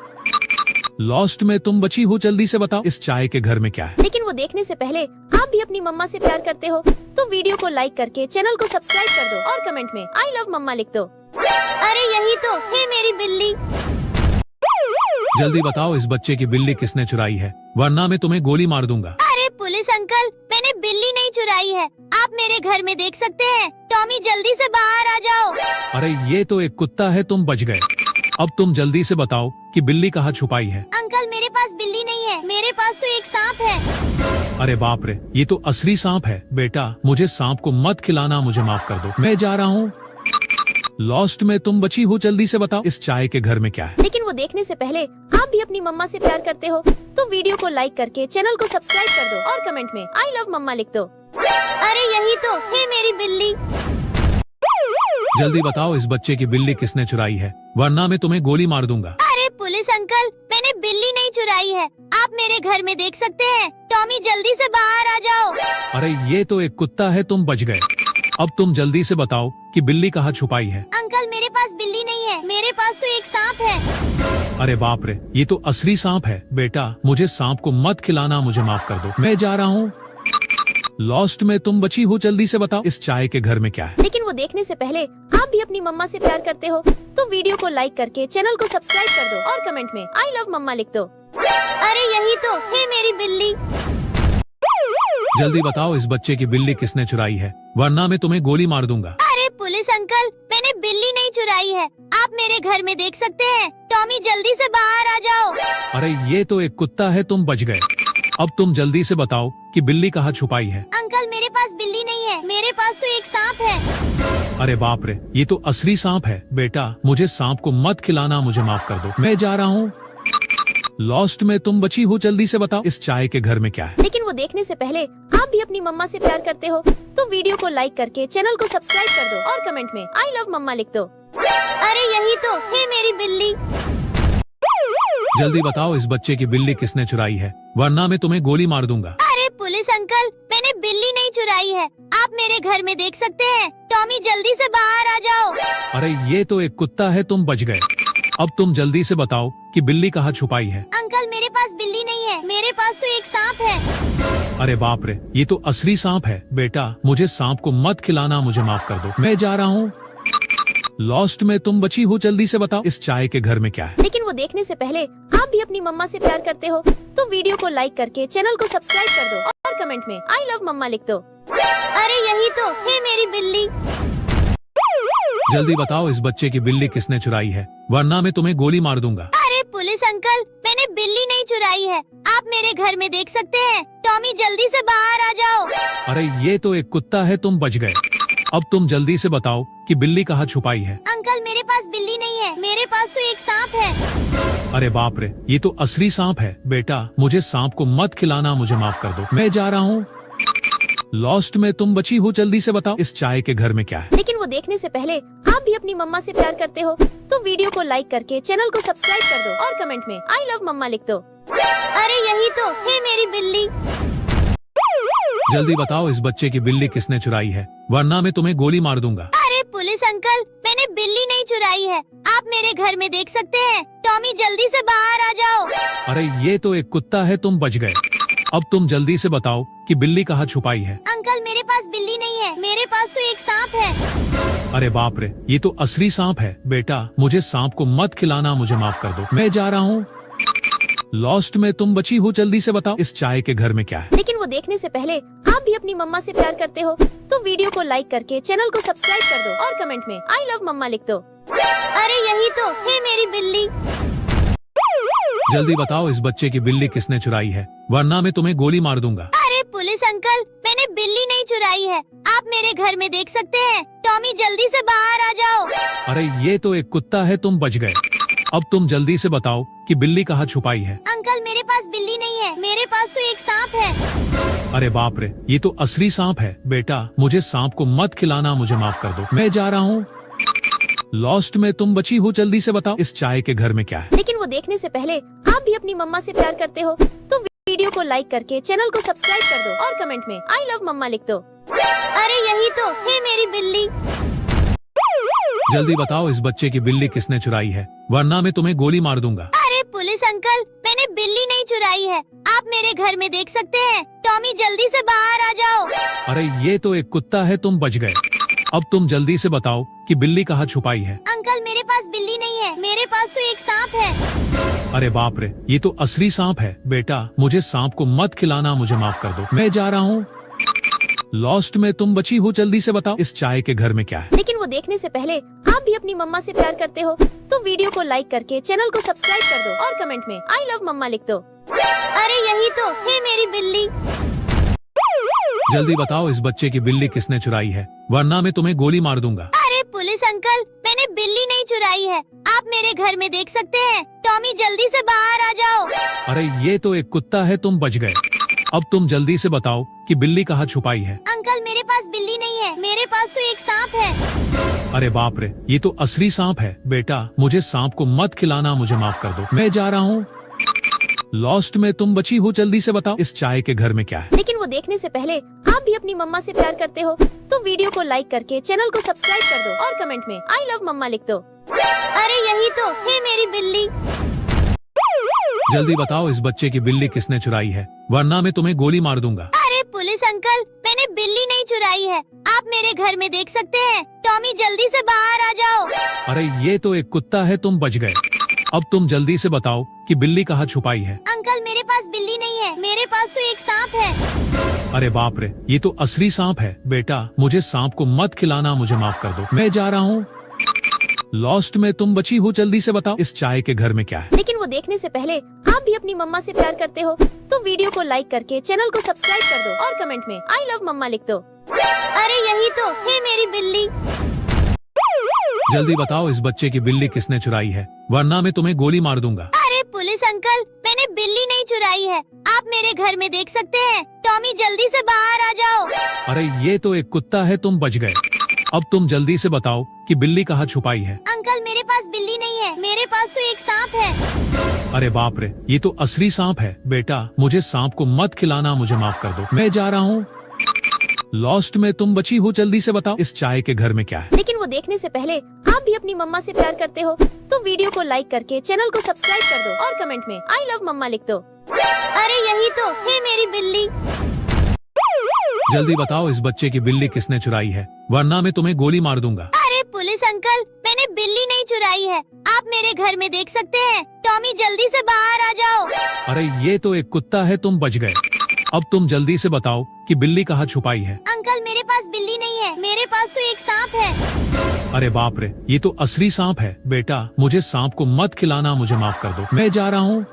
B: लॉस्ट में तुम बची हो, जल्दी से बताओ इस चाय के घर में क्या है।
C: लेकिन वो देखने से पहले आप भी अपनी मम्मा से प्यार करते हो तो वीडियो को लाइक करके चैनल को सब्सक्राइब कर दो और कमेंट में आई लव मम्मा लिख दो।
A: अरे यही तो है मेरी बिल्ली।
B: जल्दी बताओ इस बच्चे की बिल्ली किसने चुराई है, वरना मैं तुम्हें गोली मार दूंगा।
A: अरे पुलिस अंकल, मैंने बिल्ली नहीं चुराई है, आप मेरे घर में देख सकते हैं। टॉमी जल्दी से बाहर आ जाओ।
B: अरे ये तो एक कुत्ता है, तुम बच गए। अब तुम जल्दी से बताओ कि बिल्ली कहाँ छुपाई है।
A: अंकल मेरे पास बिल्ली नहीं है, मेरे पास तो एक सांप है।
B: अरे बाप रे, ये तो असली सांप है। बेटा मुझे सांप को मत खिलाना, मुझे माफ कर दो, मैं जा रहा हूँ। लॉस्ट में तुम बची हो, जल्दी से बताओ इस चाय के घर में क्या है।
C: लेकिन वो देखने से पहले आप भी अपनी मम्मा से प्यार करते हो तो वीडियो को लाइक करके चैनल को सब्सक्राइब कर दो और कमेंट में आई लव मम्मा लिख दो।
A: अरे यही तो है मेरी बिल्ली।
B: जल्दी बताओ इस बच्चे की बिल्ली किसने चुराई है, वरना मैं तुम्हें गोली मार दूंगा।
A: अरे पुलिस अंकल, मैंने बिल्ली नहीं चुराई है, आप मेरे घर में देख सकते हैं। टॉमी जल्दी से बाहर आ जाओ।
B: अरे ये तो एक कुत्ता है, तुम बच गए। अब तुम जल्दी से बताओ कि बिल्ली कहाँ छुपाई है।
A: अंकल मेरे पास बिल्ली नहीं है, मेरे पास तो एक सांप है।
B: अरे बाप रे, ये तो असली सांप है। बेटा मुझे सांप को मत खिलाना, मुझे माफ कर दो, मैं जा रहा हूँ। लॉस्ट में तुम बची हो, जल्दी से बताओ इस चाय के घर में क्या है।
C: लेकिन वो देखने से पहले आप भी अपनी मम्मा से प्यार करते हो तो वीडियो को लाइक करके चैनल को सब्सक्राइब कर दो और कमेंट में आई लव मम्मा लिख दो।
A: अरे यही तो है मेरी बिल्ली।
B: जल्दी बताओ इस बच्चे की बिल्ली किसने चुराई है, वरना मैं तुम्हें गोली मार दूंगा।
A: अरे पुलिस अंकल, मैंने बिल्ली नहीं चुराई है, आप मेरे घर में देख सकते हैं। टॉमी जल्दी से बाहर आ जाओ।
B: अरे ये तो एक कुत्ता है, तुम बच गए। अब तुम जल्दी से बताओ कि बिल्ली कहाँ छुपाई है।
A: अंकल मेरे पास बिल्ली नहीं है, मेरे पास तो एक सांप है।
B: अरे बाप रे, ये तो असली सांप है। बेटा मुझे सांप को मत खिलाना, मुझे माफ कर दो, मैं जा रहा हूँ। लॉस्ट में तुम बची हो, जल्दी से बताओ इस चाय के घर में क्या है।
C: लेकिन वो देखने से पहले आप भी अपनी मम्मा से प्यार करते हो तो वीडियो को लाइक करके चैनल को सब्सक्राइब कर दो और कमेंट में आई लव मम्मा लिख दो।
A: अरे यही तो है मेरी बिल्ली।
B: जल्दी बताओ इस बच्चे की बिल्ली किसने चुराई है, वरना मैं तुम्हें गोली मार दूंगा।
A: अरे पुलिस अंकल, मैंने बिल्ली नहीं चुराई है, आप मेरे घर में देख सकते हैं। टॉमी जल्दी से बाहर आ जाओ।
B: अरे ये तो एक कुत्ता है, तुम बच गए। अब तुम जल्दी से बताओ कि बिल्ली कहाँ छुपाई है।
A: अंकल मेरे पास बिल्ली नहीं है, मेरे पास तो एक सांप है।
B: अरे बाप रे, ये तो असली सांप है। बेटा मुझे सांप को मत खिलाना, मुझे माफ कर दो, मैं जा रहा हूँ। लॉस्ट में तुम बची हो, जल्दी से बताओ इस चाय के घर में क्या है।
C: लेकिन वो देखने से पहले आप भी अपनी मम्मा से प्यार करते हो तो वीडियो को लाइक करके चैनल को सब्सक्राइब कर दो और कमेंट में आई लव मम्मा लिख दो।
A: अरे यही तो है मेरी बिल्ली।
B: जल्दी बताओ इस बच्चे की बिल्ली किसने चुराई है, वरना मैं तुम्हें गोली मार दूंगा।
A: अरे पुलिस अंकल, मैंने बिल्ली नहीं चुराई है, आप मेरे घर में देख सकते हैं। टॉमी जल्दी से बाहर आ जाओ।
B: अरे ये तो एक कुत्ता है, तुम बच गए। अब तुम जल्दी से बताओ कि बिल्ली कहाँ छुपाई है।
A: अंकल मेरे पास बिल्ली नहीं है, मेरे पास तो एक सांप है।
B: अरे बाप रे, ये तो असली सांप है। बेटा मुझे सांप को मत खिलाना, मुझे माफ कर दो, मैं जा रहा हूँ। लॉस्ट में तुम बची हो, जल्दी से बताओ इस चाय के घर में क्या है।
C: लेकिन वो देखने से पहले आप भी अपनी मम्मा से प्यार करते हो तो वीडियो को लाइक करके चैनल को सब्सक्राइब कर दो और कमेंट में आई लव मम्मा लिख दो।
A: अरे यही तो है मेरी बिल्ली।
B: जल्दी बताओ इस बच्चे की बिल्ली किसने चुराई है, वरना मैं तुम्हें गोली मार दूंगा।
A: अरे पुलिस अंकल, मैंने बिल्ली नहीं चुराई है, आप मेरे घर में देख सकते हैं। टॉमी जल्दी से बाहर आ जाओ।
B: अरे ये तो एक कुत्ता है, तुम बच गए। अब तुम जल्दी से बताओ कि बिल्ली कहाँ छुपाई है।
A: अंकल मेरे पास बिल्ली नहीं है, मेरे पास तो एक सांप है।
B: अरे बाप रे, ये तो असली सांप है। बेटा मुझे सांप को मत खिलाना, मुझे माफ कर दो, मैं जा रहा हूँ। लॉस्ट में तुम बची हो, जल्दी से बताओ इस चाय के घर में क्या है।
C: लेकिन वो देखने से पहले आप भी अपनी मम्मा से प्यार करते हो तो वीडियो को लाइक करके चैनल को सब्सक्राइब कर दो और कमेंट में आई लव मम्मा लिख दो।
A: अरे यही तो है मेरी बिल्ली।
B: जल्दी बताओ इस बच्चे की बिल्ली किसने चुराई है, वरना मैं तुम्हें गोली मार दूंगा।
A: अरे पुलिस अंकल, मैंने बिल्ली नहीं चुराई है, आप मेरे घर में देख सकते हैं। टॉमी जल्दी से बाहर आ जाओ।
B: अरे ये तो एक कुत्ता है, तुम बच गए। अब तुम जल्दी से बताओ कि बिल्ली कहाँ छुपाई है।
A: अंकल मेरे पास बिल्ली नहीं है, मेरे पास तो एक सांप है।
B: अरे बाप रे, ये तो असली सांप है। बेटा मुझे सांप को मत खिलाना, मुझे माफ कर दो, मैं जा रहा हूँ। लॉस्ट में तुम बची हो, जल्दी से बताओ इस चाय के घर में क्या है।
C: लेकिन वो देखने से पहले आप भी अपनी मम्मा से प्यार करते हो तो वीडियो को लाइक करके चैनल को सब्सक्राइब कर दो और कमेंट में आई लव मम्मा लिख दो।
A: अरे यही तो है मेरी बिल्ली।
B: जल्दी बताओ इस बच्चे की बिल्ली किसने चुराई है, वरना मैं तुम्हें गोली मार दूंगा।
A: अरे पुलिस अंकल, मैंने बिल्ली नहीं चुराई है, आप मेरे घर में देख सकते हैं। टॉमी जल्दी से बाहर आ जाओ।
B: अरे ये तो एक कुत्ता है, तुम बच गए। अब तुम जल्दी से बताओ कि बिल्ली कहाँ छुपाई है।
A: अंकल मेरे पास बिल्ली नहीं है, मेरे पास तो एक सांप है।
B: अरे बाप रे, ये तो असली सांप है। बेटा मुझे सांप को मत खिलाना, मुझे माफ कर दो, मैं जा रहा हूँ। लॉस्ट में तुम बची हो, जल्दी से बताओ इस चाय के घर में क्या है।
C: लेकिन वो देखने से पहले आप भी अपनी मम्मा से प्यार करते हो तो वीडियो को लाइक करके चैनल को सब्सक्राइब कर दो और कमेंट में आई लव मम्मा लिख दो।
A: अरे यही तो है मेरी बिल्ली।
B: जल्दी बताओ इस बच्चे की बिल्ली किसने चुराई है, वरना मैं तुम्हें गोली मार दूंगा।
A: अरे पुलिस अंकल, मैंने बिल्ली नहीं चुराई है, आप मेरे घर में देख सकते हैं। टॉमी जल्दी से बाहर आ जाओ।
B: अरे ये तो एक कुत्ता है, तुम बच गए। अब तुम जल्दी से बताओ कि बिल्ली कहाँ छुपाई है।
A: अंकल मेरे पास बिल्ली नहीं है, मेरे पास तो एक सांप है।
B: अरे बाप रे, ये तो असली सांप है। बेटा मुझे सांप को मत खिलाना, मुझे माफ कर दो, मैं जा रहा हूँ। लॉस्ट में तुम बची हो, जल्दी से बताओ इस चाय के घर में क्या है।
C: लेकिन वो देखने से पहले आप भी अपनी मम्मा से प्यार करते हो तो वीडियो को लाइक करके चैनल को सब्सक्राइब कर दो और कमेंट में आई लव मम्मा लिख दो।
A: अरे यही तो है मेरी बिल्ली।
B: जल्दी बताओ इस बच्चे की बिल्ली किसने चुराई है, वरना मैं तुम्हें गोली मार दूंगा।
A: अरे पुलिस अंकल, मैंने बिल्ली नहीं चुराई है, आप मेरे घर में देख सकते हैं। टॉमी जल्दी से बाहर आ जाओ।
B: अरे ये तो एक कुत्ता है, तुम बच गए। अब तुम जल्दी से बताओ कि बिल्ली कहाँ छुपाई है।
A: अंकल मेरे पास बिल्ली नहीं है, मेरे पास तो एक सांप है।
B: अरे बाप रे, ये तो असली सांप है। बेटा मुझे सांप को मत खिलाना, मुझे माफ कर दो, मैं जा रहा हूँ। लॉस्ट में तुम बची हो, जल्दी से बताओ इस चाय के घर में क्या है।
C: लेकिन वो देखने से पहले आप भी अपनी मम्मा से प्यार करते हो तो वीडियो को लाइक करके चैनल को सब्सक्राइब कर दो और कमेंट में आई लव मम्मा लिख दो।
A: अरे यही तो है मेरी बिल्ली।
B: जल्दी बताओ इस बच्चे की बिल्ली किसने चुराई है, वरना मैं तुम्हें गोली मार दूंगा।
A: अरे पुलिस अंकल, मैंने बिल्ली नहीं चुराई है, आप मेरे घर में देख सकते हैं। टॉमी जल्दी से बाहर आ जाओ।
B: अरे ये तो एक कुत्ता है, तुम बच गए। अब तुम जल्दी से बताओ कि बिल्ली कहाँ छुपाई है।
A: अंकल मेरे पास बिल्ली नहीं है, मेरे पास तो एक सांप है।
B: अरे बाप रे, ये तो असली सांप है। बेटा मुझे सांप को मत खिलाना, मुझे माफ कर दो, मैं जा रहा हूँ। लॉस्ट में तुम बची हो, जल्दी से बताओ इस चाय के घर में क्या है।
C: लेकिन वो देखने से पहले आप भी अपनी मम्मा से प्यार करते हो तो वीडियो को लाइक करके चैनल को सब्सक्राइब कर दो और कमेंट में आई लव मम्मा लिख दो।
A: अरे यही तो है मेरी बिल्ली।
B: जल्दी बताओ इस बच्चे की बिल्ली किसने चुराई है, वरना मैं तुम्हें गोली मार दूंगा।
A: अरे पुलिस अंकल, मैंने बिल्ली नहीं चुराई है, आप मेरे घर में देख सकते हैं। टॉमी जल्दी से बाहर आ जाओ।
B: अरे ये तो एक कुत्ता है, तुम बच गए। अब तुम जल्दी से बताओ कि बिल्ली कहाँ छुपाई है।
A: अंकल मेरे पास बिल्ली नहीं है, मेरे पास तो एक सांप है।
B: अरे बाप रे, ये तो असली सांप है। बेटा मुझे सांप को मत खिलाना, मुझे माफ कर दो, मैं जा रहा हूँ।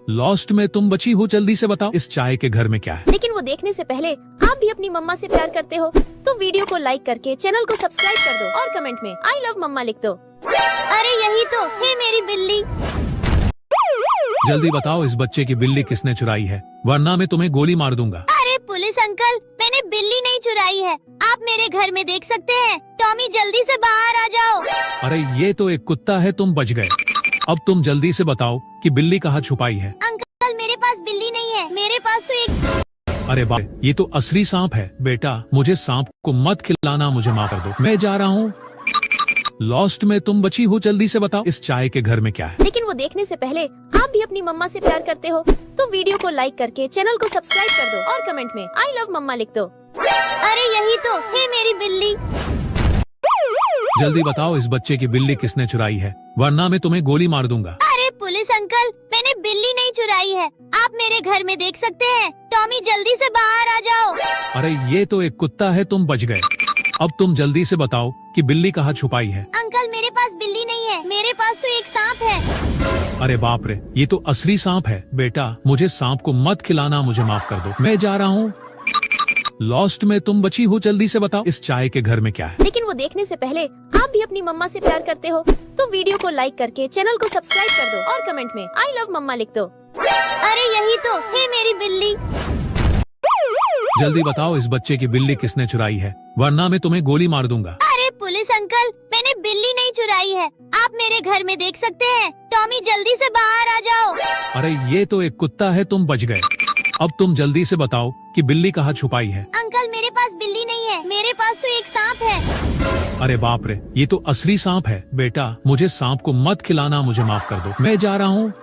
B: लॉस्ट में तुम बची हो, जल्दी से बताओ इस चाय के घर में क्या है।
C: लेकिन वो देखने से पहले आप भी अपनी मम्मा से प्यार करते हो तो वीडियो को लाइक करके चैनल को सब्सक्राइब कर दो और कमेंट में आई लव मम्मा लिख दो।
A: अरे यही तो है मेरी बिल्ली।
B: जल्दी बताओ इस बच्चे की बिल्ली किसने चुराई है, वरना मैं तुम्हें गोली मार दूंगा।
A: अरे पुलिस अंकल, मैंने बिल्ली नहीं चुराई है, आप मेरे घर में देख सकते हैं। टॉमी जल्दी से बाहर आ जाओ।
B: अरे ये तो एक कुत्ता है, तुम बच गए। अब तुम जल्दी से बताओ कि बिल्ली कहाँ छुपाई है।
A: अंकल मेरे पास बिल्ली नहीं है, मेरे पास तो एक।
B: अरे बाप, ये तो असली सांप है। बेटा मुझे सांप को मत खिलाना, मुझे माफ कर दो, मैं जा रहा हूँ। लॉस्ट में तुम बची हो, जल्दी से बताओ इस चाय के घर में क्या है।
C: लेकिन वो देखने से पहले आप भी अपनी मम्मा से प्यार करते हो तो वीडियो को लाइक करके चैनल को सब्सक्राइब कर दो और कमेंट में आई लव मम्मा लिख दो।
A: अरे यही तो है मेरी बिल्ली।
B: जल्दी बताओ इस बच्चे की बिल्ली किसने चुराई है, वरना मैं तुम्हें गोली मार दूंगा।
A: अरे पुलिस अंकल, मैंने बिल्ली नहीं चुराई है, आप मेरे घर में देख सकते हैं। टॉमी जल्दी से बाहर आ जाओ।
B: अरे ये तो एक कुत्ता है, तुम बच गए। अब तुम जल्दी से बताओ कि बिल्ली कहाँ छुपाई है।
A: अंकल मेरे पास बिल्ली नहीं है, मेरे पास तो एक सांप है।
B: अरे बाप रे, ये तो असली सांप है। बेटा मुझे सांप को मत खिलाना, मुझे माफ कर दो, मैं जा रहा हूँ। लॉस्ट में तुम बची हो, जल्दी से बताओ इस चाय के घर में क्या है।
C: लेकिन वो देखने से पहले आप भी अपनी मम्मा से प्यार करते हो तो वीडियो को लाइक करके चैनल को सब्सक्राइब कर दो और कमेंट में आई लव मम्मा लिख दो।
A: अरे यही तो है मेरी बिल्ली।
B: जल्दी बताओ इस बच्चे की बिल्ली किसने चुराई है, वरना मैं तुम्हें गोली मार दूंगा।
A: अरे पुलिस अंकल, मैंने बिल्ली नहीं चुराई है, आप मेरे घर में देख सकते हैं। टॉमी जल्दी से बाहर आ जाओ।
B: अरे ये तो एक कुत्ता है, तुम बच गए। अब तुम जल्दी से बताओ कि बिल्ली कहाँ छुपाई है।
A: अंकल मेरे पास बिल्ली नहीं है, मेरे पास तो एक सांप है।
B: अरे बाप रे, ये तो असली सांप है। बेटा मुझे सांप को मत खिलाना, मुझे माफ कर दो, मैं जा रहा हूँ।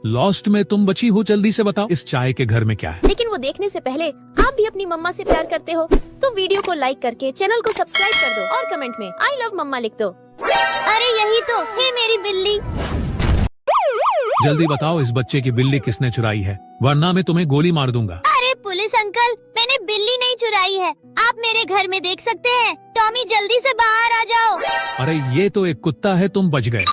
B: लॉस्ट में तुम बची हो, जल्दी से बताओ इस चाय के घर में क्या है।
C: लेकिन वो देखने से पहले आप भी अपनी मम्मा से प्यार करते हो तो वीडियो को लाइक करके चैनल को सब्सक्राइब कर दो और कमेंट में आई लव मम्मा लिख दो।
A: अरे यही तो है मेरी बिल्ली।
B: जल्दी बताओ इस बच्चे की बिल्ली किसने चुराई है, वरना मैं तुम्हें गोली मार दूंगा।
A: अरे पुलिस अंकल, मैंने बिल्ली नहीं चुराई है, आप मेरे घर में देख सकते हैं। टॉमी जल्दी से बाहर आ जाओ।
B: अरे ये तो एक कुत्ता है, तुम बच गए।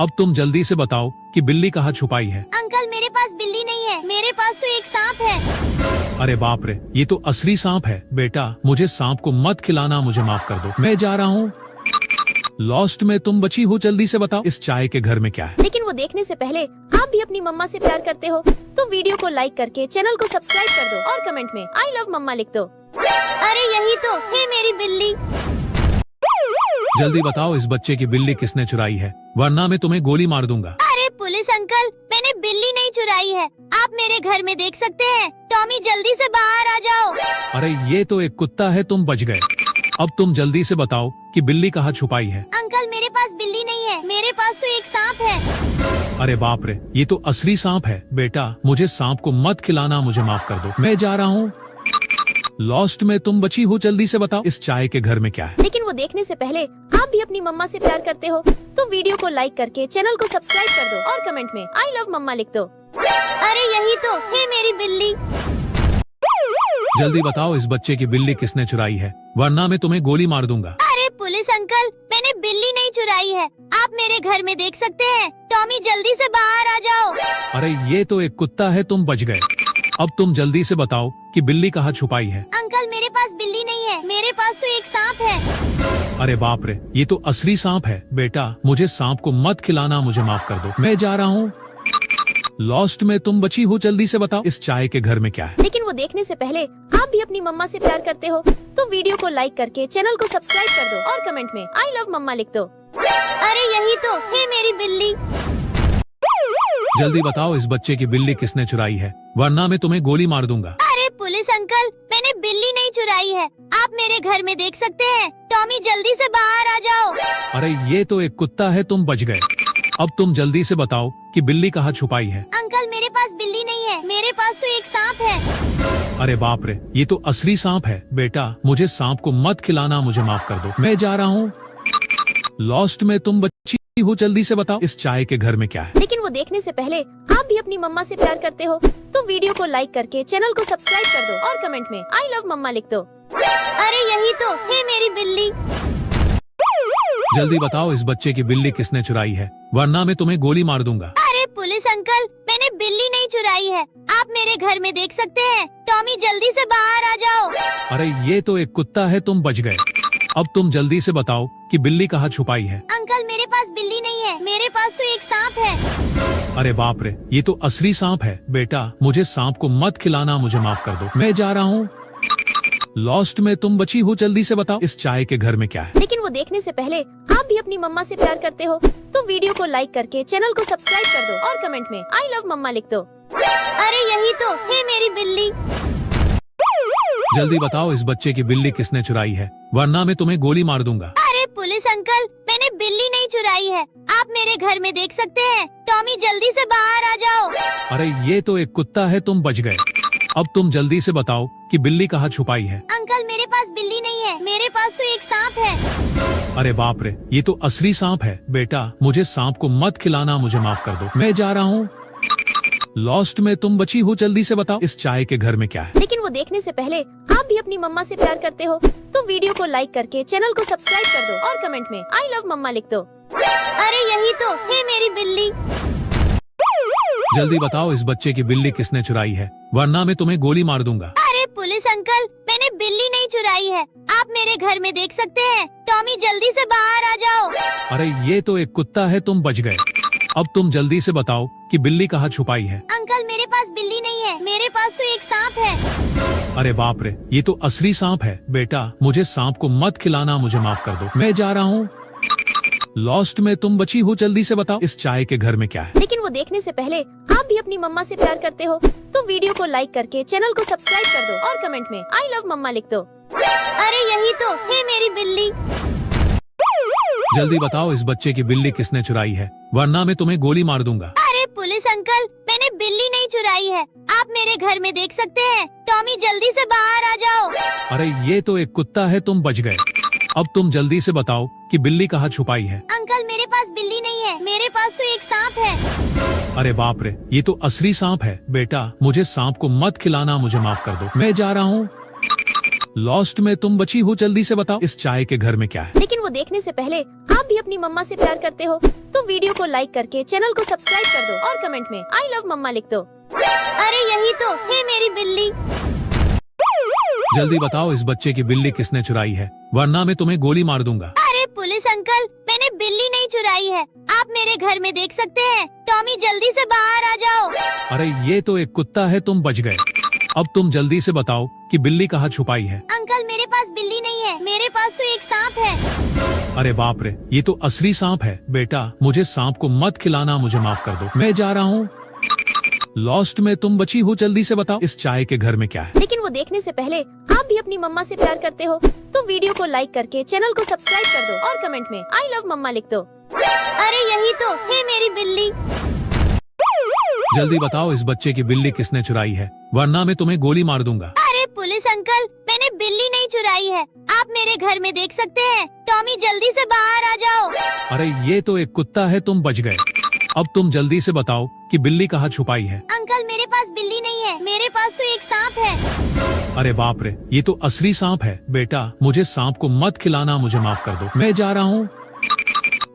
B: अब तुम जल्दी से बताओ कि बिल्ली कहाँ छुपाई है।
A: अंकल मेरे पास बिल्ली नहीं है, मेरे पास तो एक सांप है।
B: अरे बाप रे, ये तो असली सांप है। बेटा मुझे सांप को मत खिलाना, मुझे माफ कर दो, मैं जा रहा हूँ। लॉस्ट में तुम बची हो, जल्दी से बताओ इस चाय के घर में क्या है।
C: लेकिन वो देखने से पहले आप भी अपनी मम्मा से प्यार करते हो तो वीडियो को लाइक करके चैनल को सब्सक्राइब कर दो और कमेंट में आई लव मम्मा लिख दो।
A: अरे यही तो है मेरी बिल्ली।
B: जल्दी बताओ इस बच्चे की बिल्ली किसने चुराई है, वरना मैं तुम्हें गोली मार दूंगा।
A: अरे पुलिस अंकल, मैंने बिल्ली नहीं चुराई है, आप मेरे घर में देख सकते हैं। टॉमी जल्दी से बाहर आ जाओ।
B: अरे ये तो एक कुत्ता है, तुम बच गए। अब तुम जल्दी से बताओ कि बिल्ली कहाँ छुपाई है।
A: अंकल मेरे पास बिल्ली नहीं है, मेरे पास तो एक सांप है।
B: अरे बाप रे, ये तो असली सांप है। बेटा मुझे सांप को मत खिलाना, मुझे माफ कर दो, मैं जा रहा हूँ। लॉस्ट में तुम बची हो, जल्दी से बताओ इस चाय के घर में क्या है।
C: लेकिन वो देखने से पहले आप भी अपनी मम्मा से प्यार करते हो तो वीडियो को लाइक करके चैनल को सब्सक्राइब कर दो और कमेंट में आई लव मम्मा लिख दो।
A: अरे यही तो है मेरी बिल्ली।
B: जल्दी बताओ इस बच्चे की बिल्ली किसने चुराई है, वरना मैं तुम्हें गोली मार दूंगा।
A: अरे पुलिस अंकल, मैंने बिल्ली नहीं चुराई है, आप मेरे घर में देख सकते हैं। टॉमी जल्दी से बाहर आ जाओ।
B: अरे ये तो एक कुत्ता है, तुम बच गए। अब तुम जल्दी से बताओ कि बिल्ली कहाँ छुपाई है।
A: अंकल मेरे पास बिल्ली नहीं है, मेरे पास तो एक सांप है।
B: अरे बाप रे, ये तो असली सांप है। बेटा मुझे सांप को मत खिलाना, मुझे माफ कर दो, मैं जा रहा हूँ। लॉस्ट में तुम बची हो, जल्दी से बताओ इस चाय के घर में क्या है।
C: लेकिन वो देखने से पहले आप भी अपनी मम्मा से प्यार करते हो तो वीडियो को लाइक करके चैनल को सब्सक्राइब कर दो और कमेंट में आई लव मम्मा लिख दो।
A: अरे यही तो है मेरी बिल्ली।
B: जल्दी बताओ इस बच्चे की बिल्ली किसने चुराई है, वरना मैं तुम्हें गोली मार दूंगा।
A: अरे पुलिस अंकल, मैंने बिल्ली नहीं चुराई है, आप मेरे घर में देख सकते हैं। टॉमी जल्दी से बाहर आ जाओ।
B: अरे ये तो एक कुत्ता है, तुम बच गए। अब तुम जल्दी से बताओ कि बिल्ली कहाँ छुपाई है।
A: अंकल मेरे पास बिल्ली नहीं है, मेरे पास तो एक सांप है।
B: अरे बाप रे, ये तो असली सांप है। बेटा मुझे सांप को मत खिलाना, मुझे माफ कर दो, मैं जा रहा हूँ। लॉस्ट में तुम बची हो, जल्दी से बताओ इस चाय के घर में क्या है।
C: लेकिन वो देखने से पहले आप भी अपनी मम्मा से प्यार करते हो तो वीडियो को लाइक करके चैनल को सब्सक्राइब कर दो और कमेंट में आई लव मम्मा लिख दो।
A: अरे यही तो है मेरी बिल्ली।
B: जल्दी बताओ इस बच्चे की बिल्ली किसने चुराई है, वरना मैं तुम्हें गोली मार दूंगा।
A: अरे पुलिस अंकल, मैंने बिल्ली नहीं चुराई है, आप मेरे घर में देख सकते हैं। टॉमी जल्दी से बाहर आ जाओ।
B: अरे ये तो एक कुत्ता है, तुम बच गए। अब तुम जल्दी से बताओ कि बिल्ली कहाँ छुपाई है।
A: अंकल मेरे पास बिल्ली नहीं है, मेरे पास तो एक सांप है।
B: अरे बाप रे, ये तो असली सांप है। बेटा मुझे सांप को मत खिलाना, मुझे माफ कर दो, मैं जा रहा हूँ। लॉस्ट में तुम बची हो, जल्दी से बताओ इस चाय के घर में क्या है।
C: लेकिन वो देखने से पहले आप भी अपनी मम्मा से प्यार करते हो तो वीडियो को लाइक करके चैनल को सब्सक्राइब कर दो और कमेंट में आई लव मम्मा लिख दो।
A: अरे यही तो है मेरी बिल्ली।
B: जल्दी बताओ इस बच्चे की बिल्ली किसने चुराई है, वरना मैं तुम्हें गोली मार दूंगा।
A: अरे पुलिस अंकल, मैंने बिल्ली नहीं चुराई है, आप मेरे घर में देख सकते हैं। टॉमी जल्दी से बाहर आ जाओ।
B: अरे ये तो एक कुत्ता है, तुम बच गए। अब तुम जल्दी से बताओ कि बिल्ली कहाँ छुपाई है।
A: अंकल मेरे पास बिल्ली नहीं है, मेरे पास तो एक सांप है।
B: अरे बाप रे, ये तो असली सांप है। बेटा मुझे सांप को मत खिलाना, मुझे माफ कर दो, मैं जा रहा हूँ। लॉस्ट में तुम बची हो, जल्दी से बताओ इस चाय के घर में क्या है।
C: लेकिन वो देखने से पहले आप भी अपनी मम्मा से प्यार करते हो तो वीडियो को लाइक करके चैनल को सब्सक्राइब कर दो और कमेंट में आई लव मम्मा लिख दो।
A: अरे यही तो है मेरी बिल्ली।
B: जल्दी बताओ इस बच्चे की बिल्ली किसने चुराई है, वरना मैं तुम्हें गोली मार दूंगा।
A: अरे पुलिस अंकल, मैंने बिल्ली नहीं चुराई है, आप मेरे घर में देख सकते हैं। टॉमी जल्दी से बाहर आ जाओ।
B: अरे ये तो एक कुत्ता है, तुम बच गए। अब तुम जल्दी से बताओ कि बिल्ली कहाँ छुपाई है।
A: अंकल मेरे पास बिल्ली नहीं है, मेरे पास तो एक सांप है।
B: अरे बाप रे, ये तो असली सांप है। बेटा मुझे सांप को मत खिलाना, मुझे माफ कर दो, मैं जा रहा हूँ। लॉस्ट में तुम बची हो, जल्दी से बताओ इस चाय के घर में क्या है।
C: लेकिन वो देखने से पहले आप भी अपनी मम्मा से प्यार करते हो तो वीडियो को लाइक करके चैनल को सब्सक्राइब कर दो और कमेंट में आई लव मम्मा लिख दो।
A: अरे यही तो है मेरी बिल्ली।
B: जल्दी बताओ इस बच्चे की बिल्ली किसने चुराई है, वरना मैं तुम्हें गोली मार दूंगा।
A: अरे पुलिस अंकल, मैंने बिल्ली नहीं चुराई है, आप मेरे घर में देख सकते हैं। टॉमी जल्दी से बाहर आ जाओ।
B: अरे ये तो एक कुत्ता है, तुम बच गए। अब तुम जल्दी से बताओ कि बिल्ली कहाँ छुपाई है।
A: अंकल मेरे पास बिल्ली नहीं है, मेरे पास तो एक सांप है।
B: अरे बाप रे, ये तो असली सांप है। बेटा मुझे सांप को मत खिलाना, मुझे माफ कर दो, मैं जा रहा हूँ। लॉस्ट में तुम बची हो, जल्दी से बताओ इस चाय के घर में क्या है।
C: लेकिन वो देखने से पहले आप भी अपनी मम्मा से प्यार करते हो तो वीडियो को लाइक करके चैनल को सब्सक्राइब कर दो और कमेंट में आई लव मम्मा लिख दो।
A: अरे यही तो है मेरी बिल्ली।
B: जल्दी बताओ इस बच्चे की बिल्ली किसने चुराई है, वरना मैं तुम्हें गोली मार दूंगा।
A: अरे पुलिस अंकल, मैंने बिल्ली नहीं चुराई है, आप मेरे घर में देख सकते हैं। टॉमी जल्दी से बाहर आ जाओ।
B: अरे ये तो एक कुत्ता है, तुम बच गए। अब तुम जल्दी से बताओ कि बिल्ली कहाँ छुपाई है।
A: अंकल मेरे पास बिल्ली नहीं है, मेरे पास तो एक सांप है।
B: अरे बाप रे, ये तो असली सांप है। बेटा मुझे सांप को मत खिलाना, मुझे माफ कर दो, मैं जा रहा हूँ। लॉस्ट में तुम बची हो, जल्दी से बताओ इस चाय के घर में क्या है।
C: लेकिन वो देखने से पहले आप भी अपनी मम्मा से प्यार करते हो तो वीडियो को लाइक करके चैनल को सब्सक्राइब कर दो और कमेंट में आई लव मम्मा लिख दो।
A: अरे यही तो है मेरी बिल्ली।
B: जल्दी बताओ इस बच्चे की बिल्ली किसने चुराई है, वरना मैं तुम्हें गोली मार दूंगा।
A: अरे पुलिस अंकल, मैंने बिल्ली नहीं चुराई है, आप मेरे घर में देख सकते हैं। टॉमी जल्दी से बाहर आ जाओ।
B: अरे ये तो एक कुत्ता है, तुम बच गए। अब तुम जल्दी से बताओ कि बिल्ली कहाँ छुपाई है।
A: अंकल मेरे पास बिल्ली नहीं है, मेरे पास तो एक सांप है।
B: अरे बाप रे, ये तो असली सांप है। बेटा मुझे सांप को मत खिलाना, मुझे माफ कर दो, मैं जा रहा हूँ।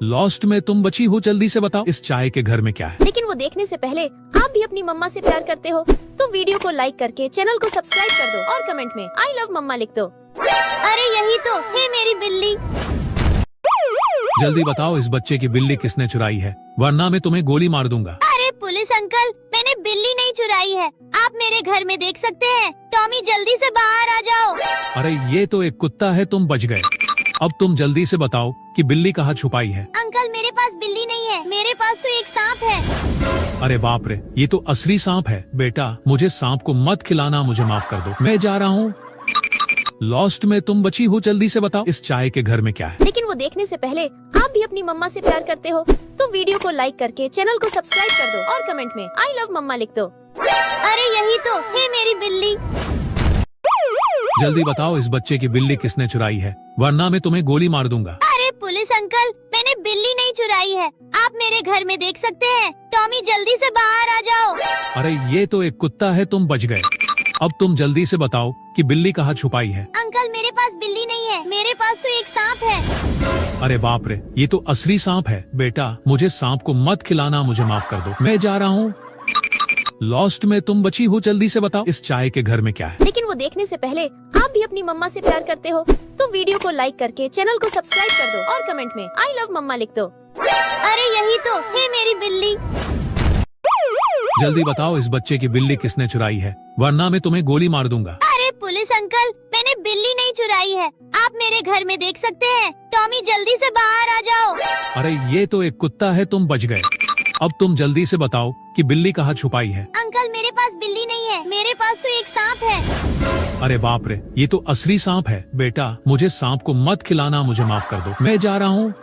B: लॉस्ट में तुम बची हो, जल्दी से बताओ इस चाय के घर में क्या है।
C: लेकिन वो देखने से पहले आप भी अपनी मम्मा से प्यार करते हो तो वीडियो को लाइक करके चैनल को सब्सक्राइब कर दो और कमेंट में आई लव मम्मा लिख दो।
A: अरे यही तो है मेरी बिल्ली।
B: जल्दी बताओ इस बच्चे की बिल्ली किसने चुराई है, वरना मैं तुम्हें गोली मार दूंगा।
A: अरे पुलिस अंकल, मैंने बिल्ली नहीं चुराई है, आप मेरे घर में देख सकते हैं। टॉमी जल्दी से बाहर आ जाओ।
B: अरे ये तो एक कुत्ता है, तुम बच गए। अब तुम जल्दी से बताओ कि बिल्ली कहाँ छुपाई है।
A: अंकल मेरे पास बिल्ली नहीं है, मेरे पास तो एक सांप है।
B: अरे बाप रे, ये तो असली सांप है। बेटा मुझे सांप को मत खिलाना, मुझे माफ कर दो, मैं जा रहा हूँ। लॉस्ट में तुम बची हो, जल्दी से बताओ इस चाय के घर में क्या है।
C: लेकिन वो देखने से पहले आप भी अपनी मम्मा से प्यार करते हो तो वीडियो को लाइक करके चैनल को सब्सक्राइब कर दो और कमेंट में आई लव मम्मा लिख दो।
A: अरे यही तो है मेरी बिल्ली।
B: जल्दी बताओ इस बच्चे की बिल्ली किसने चुराई है, वरना मैं तुम्हें गोली मार दूंगा।
A: अरे पुलिस अंकल, मैंने बिल्ली नहीं चुराई है, आप मेरे घर में देख सकते हैं। टॉमी जल्दी से बाहर आ जाओ।
B: अरे ये तो एक कुत्ता है, तुम बच गए। अब तुम जल्दी से बताओ कि बिल्ली कहाँ छुपाई है।
A: अंकल मेरे पास बिल्ली नहीं है, मेरे पास तो एक सांप है।
B: अरे बाप रे, ये तो असली सांप है। बेटा मुझे सांप को मत खिलाना, मुझे माफ कर दो, मैं जा रहा हूँ। लॉस्ट में तुम बची हो, जल्दी से बताओ इस चाय के घर में क्या है।
C: लेकिन वो देखने से पहले आप भी अपनी मम्मा से प्यार करते हो तो वीडियो को लाइक करके चैनल को सब्सक्राइब कर दो और कमेंट में आई लव मम्मा लिख दो।
A: अरे यही तो है मेरी बिल्ली।
B: जल्दी बताओ इस बच्चे की बिल्ली किसने चुराई है, वरना मैं तुम्हें गोली मार दूंगा।
A: अरे पुलिस अंकल, मैंने बिल्ली नहीं चुराई है, आप मेरे घर में देख सकते हैं। टॉमी जल्दी से बाहर आ जाओ।
B: अरे ये तो एक कुत्ता है, तुम बच गए। अब तुम जल्दी से बताओ कि बिल्ली कहाँ छुपाई है।
A: अंकल मेरे पास बिल्ली नहीं है, मेरे पास तो एक सांप है।
B: अरे बाप रे, ये तो असली सांप है। बेटा मुझे सांप को मत खिलाना, मुझे माफ कर दो, मैं जा रहा हूँ।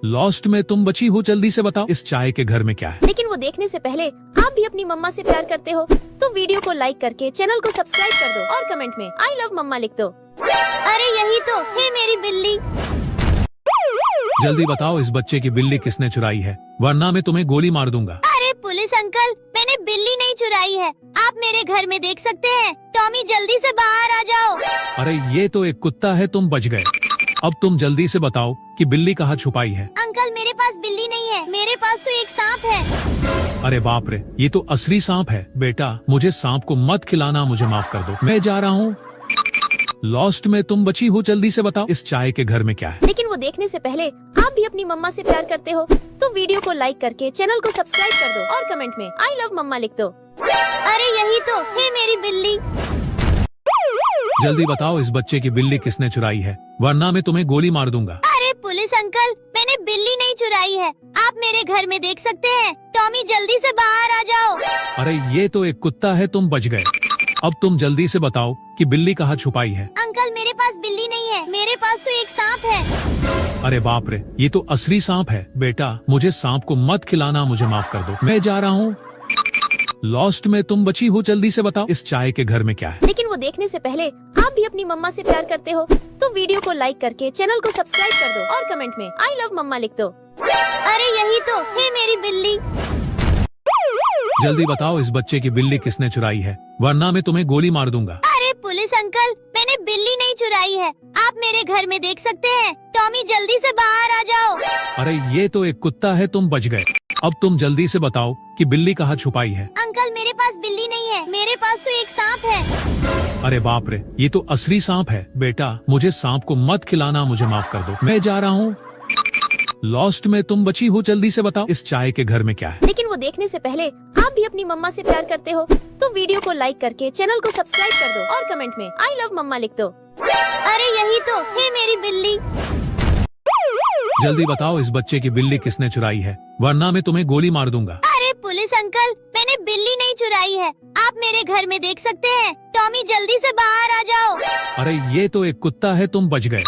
B: लॉस्ट में तुम बची हो, जल्दी से बताओ इस चाय के घर में क्या है।
C: लेकिन वो देखने से पहले आप भी अपनी मम्मा से प्यार करते हो तो वीडियो को लाइक करके चैनल को सब्सक्राइब कर दो और कमेंट में आई लव मम्मा लिख दो।
A: अरे यही तो है मेरी बिल्ली।
B: जल्दी बताओ इस बच्चे की बिल्ली किसने चुराई है, वरना मैं तुम्हें गोली मार दूंगा।
A: अरे पुलिस अंकल, मैंने बिल्ली नहीं चुराई है, आप मेरे घर में देख सकते हैं। टॉमी जल्दी से बाहर आ जाओ।
B: अरे ये तो एक कुत्ता है, तुम बच गए। अब तुम जल्दी से बताओ कि बिल्ली कहाँ छुपाई है।
A: अंकल मेरे पास बिल्ली नहीं है, मेरे पास तो एक सांप है।
B: अरे बाप रे, ये तो असली सांप है। बेटा मुझे सांप को मत खिलाना, मुझे माफ कर दो, मैं जा रहा हूँ। लॉस्ट में तुम बची हो, जल्दी से बताओ इस चाय के घर में क्या है।
C: लेकिन वो देखने से पहले आप भी अपनी मम्मा से प्यार करते हो तो वीडियो को लाइक करके चैनल को सब्सक्राइब कर दो और कमेंट में आई लव मम्मा लिख दो।
A: अरे यही तो है मेरी बिल्ली।
B: जल्दी बताओ इस बच्चे की बिल्ली किसने चुराई है, वरना मैं तुम्हें गोली मार दूंगा।
A: अरे पुलिस अंकल, मैंने बिल्ली नहीं चुराई है, आप मेरे घर में देख सकते हैं। टॉमी जल्दी से बाहर आ जाओ।
B: अरे ये तो एक कुत्ता है, तुम बच गए। अब तुम जल्दी से बताओ कि बिल्ली कहाँ छुपाई है।
A: अंकल मेरे पास बिल्ली नहीं है, मेरे पास तो एक सांप है।
B: अरे बाप रे, ये तो असली सांप है। बेटा मुझे सांप को मत खिलाना, मुझे माफ कर दो, मैं जा रहा हूँ। लॉस्ट में तुम बची हो, जल्दी से बताओ इस चाय के घर में क्या है।
C: लेकिन वो देखने से पहले आप भी अपनी मम्मा से प्यार करते हो तो वीडियो को लाइक करके चैनल को सब्सक्राइब कर दो और कमेंट में आई लव मम्मा लिख दो।
A: अरे यही तो है मेरी बिल्ली।
B: जल्दी बताओ इस बच्चे की बिल्ली किसने चुराई है, वरना मैं तुम्हें गोली मार दूंगा।
A: अरे पुलिस अंकल, मैंने बिल्ली नहीं चुराई है, आप मेरे घर में देख सकते हैं। टॉमी जल्दी से बाहर आ जाओ।
B: अरे ये तो एक कुत्ता है, तुम बच गए। अब तुम जल्दी से बताओ कि बिल्ली कहाँ छुपाई है।
A: अंकल मेरे पास बिल्ली नहीं है, मेरे पास तो एक सांप है।
B: अरे बाप रे, ये तो असली सांप है। बेटा मुझे सांप को मत खिलाना, मुझे माफ कर दो, मैं जा रहा हूँ। लॉस्ट में तुम बची हो, जल्दी से बताओ इस चाय के घर में क्या है।
C: लेकिन वो देखने से पहले आप भी अपनी मम्मा से प्यार करते हो तो वीडियो को लाइक करके चैनल को सब्सक्राइब कर दो और कमेंट में आई लव मम्मा लिख दो।
A: अरे यही तो है मेरी बिल्ली।
B: जल्दी बताओ इस बच्चे की बिल्ली किसने चुराई है, वरना मैं तुम्हें गोली मार दूंगा।
A: अरे पुलिस अंकल, मैंने बिल्ली नहीं चुराई है, आप मेरे घर में देख सकते हैं। टॉमी जल्दी से बाहर आ जाओ।
B: अरे ये तो एक कुत्ता है, तुम बच गए।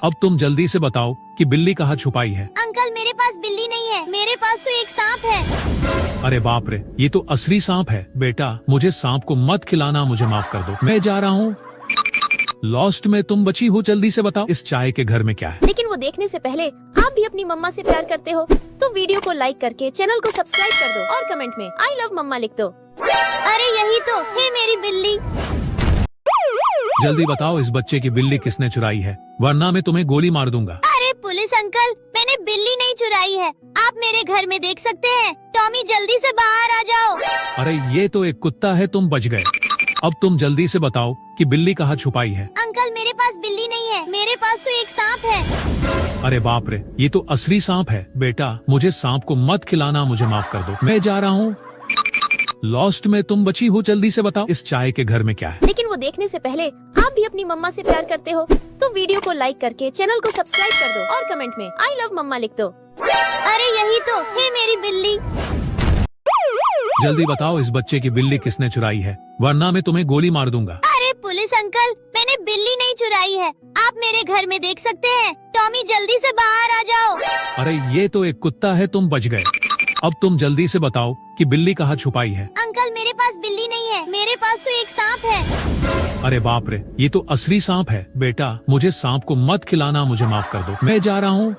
B: अब तुम जल्दी से बताओ कि बिल्ली कहाँ छुपाई है।
A: अंकल मेरे पास बिल्ली नहीं है, मेरे पास तो एक सांप है।
B: अरे बाप रे, ये तो असली सांप है। बेटा मुझे सांप को मत खिलाना, मुझे माफ कर दो, मैं जा रहा हूँ। लॉस्ट में तुम बची हो, जल्दी से बताओ इस चाय के घर में क्या है।
C: लेकिन वो देखने से पहले आप भी अपनी मम्मा से प्यार करते हो तो वीडियो को लाइक करके चैनल को सब्सक्राइब कर दो और कमेंट में आई लव मम्मा लिख दो।
A: अरे यही तो है मेरी बिल्ली।
B: जल्दी बताओ इस बच्चे की बिल्ली किसने चुराई है, वरना मैं तुम्हें गोली मार दूंगा।
A: अरे पुलिस अंकल, मैंने बिल्ली नहीं चुराई है, आप मेरे घर में देख सकते हैं। टॉमी जल्दी से बाहर आ जाओ।
B: अरे ये तो एक कुत्ता है, तुम बच गए। अब तुम जल्दी से बताओ कि बिल्ली कहाँ छुपाई है।
A: अंकल मेरे पास बिल्ली नहीं है, मेरे पास तो एक सांप है।
B: अरे बाप रे, ये तो असली सांप है। बेटा मुझे सांप को मत खिलाना, मुझे माफ कर दो, मैं जा रहा हूँ। लॉस्ट में तुम बची हो, जल्दी से बताओ इस चाय के घर में क्या है।
C: लेकिन वो देखने से पहले आप भी अपनी मम्मा से प्यार करते हो तो वीडियो को लाइक करके चैनल को सब्सक्राइब कर दो और कमेंट में आई लव मम्मा लिख दो।
A: अरे यही तो है मेरी बिल्ली।
B: जल्दी बताओ इस बच्चे की बिल्ली किसने चुराई है, वरना मैं तुम्हें गोली मार दूंगा।
A: अरे पुलिस अंकल, मैंने बिल्ली नहीं चुराई है, आप मेरे घर में देख सकते हैं। टॉमी जल्दी से बाहर आ जाओ।
B: अरे ये तो एक कुत्ता है, तुम बच गए। अब तुम जल्दी से बताओ कि बिल्ली कहाँ छुपाई है।
A: अंकल मेरे पास बिल्ली नहीं है, मेरे पास तो एक सांप है।
B: अरे बाप रे, ये तो असली सांप है। बेटा मुझे सांप को मत खिलाना, मुझे माफ कर दो, मैं जा रहा हूँ।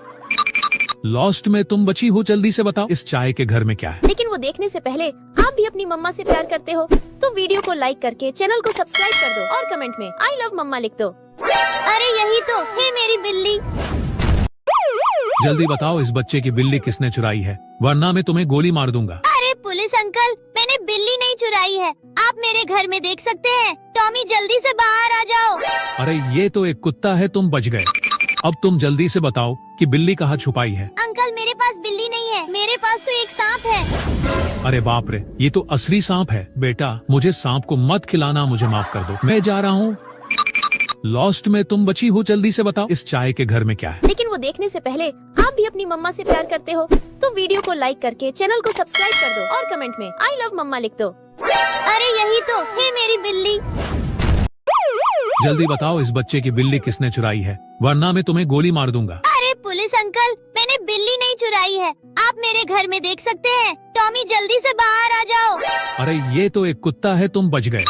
B: लॉस्ट में तुम बची हो, जल्दी से बताओ इस चाय के घर में क्या है।
C: लेकिन वो देखने से पहले आप भी अपनी मम्मा से प्यार करते हो तो वीडियो को लाइक करके चैनल को सब्सक्राइब कर दो और कमेंट में आई लव मम्मा लिख दो।
A: अरे यही तो है मेरी बिल्ली।
B: जल्दी बताओ इस बच्चे की बिल्ली किसने चुराई है, वरना मैं तुम्हें गोली मार दूंगा।
A: अरे पुलिस अंकल, मैंने बिल्ली नहीं चुराई है, आप मेरे घर में देख सकते हैं। टॉमी जल्दी से बाहर आ जाओ।
B: अरे ये तो एक कुत्ता है, तुम बच गए। अब तुम जल्दी से बताओ कि बिल्ली कहाँ छुपाई है।
A: अंकल मेरे पास बिल्ली नहीं है, मेरे पास तो एक सांप है।
B: अरे बाप रे, ये तो असली सांप है। बेटा मुझे सांप को मत खिलाना, मुझे माफ कर दो, मैं जा रहा हूँ। लॉस्ट में तुम बची हो, जल्दी से बताओ इस चाय के घर में क्या है।
C: लेकिन वो देखने से पहले आप भी अपनी मम्मा से प्यार करते हो तो वीडियो को लाइक करके चैनल को सब्सक्राइब कर दो और कमेंट में आई लव मम्मा लिख दो।
A: अरे यही तो है मेरी बिल्ली।
B: जल्दी बताओ इस बच्चे की बिल्ली किसने चुराई है, वरना मैं तुम्हें गोली मार दूंगा।
A: अरे पुलिस अंकल, मैंने बिल्ली नहीं चुराई है, आप मेरे घर में देख सकते हैं। टॉमी जल्दी से बाहर आ जाओ।
B: अरे ये तो एक कुत्ता है, तुम बच गए।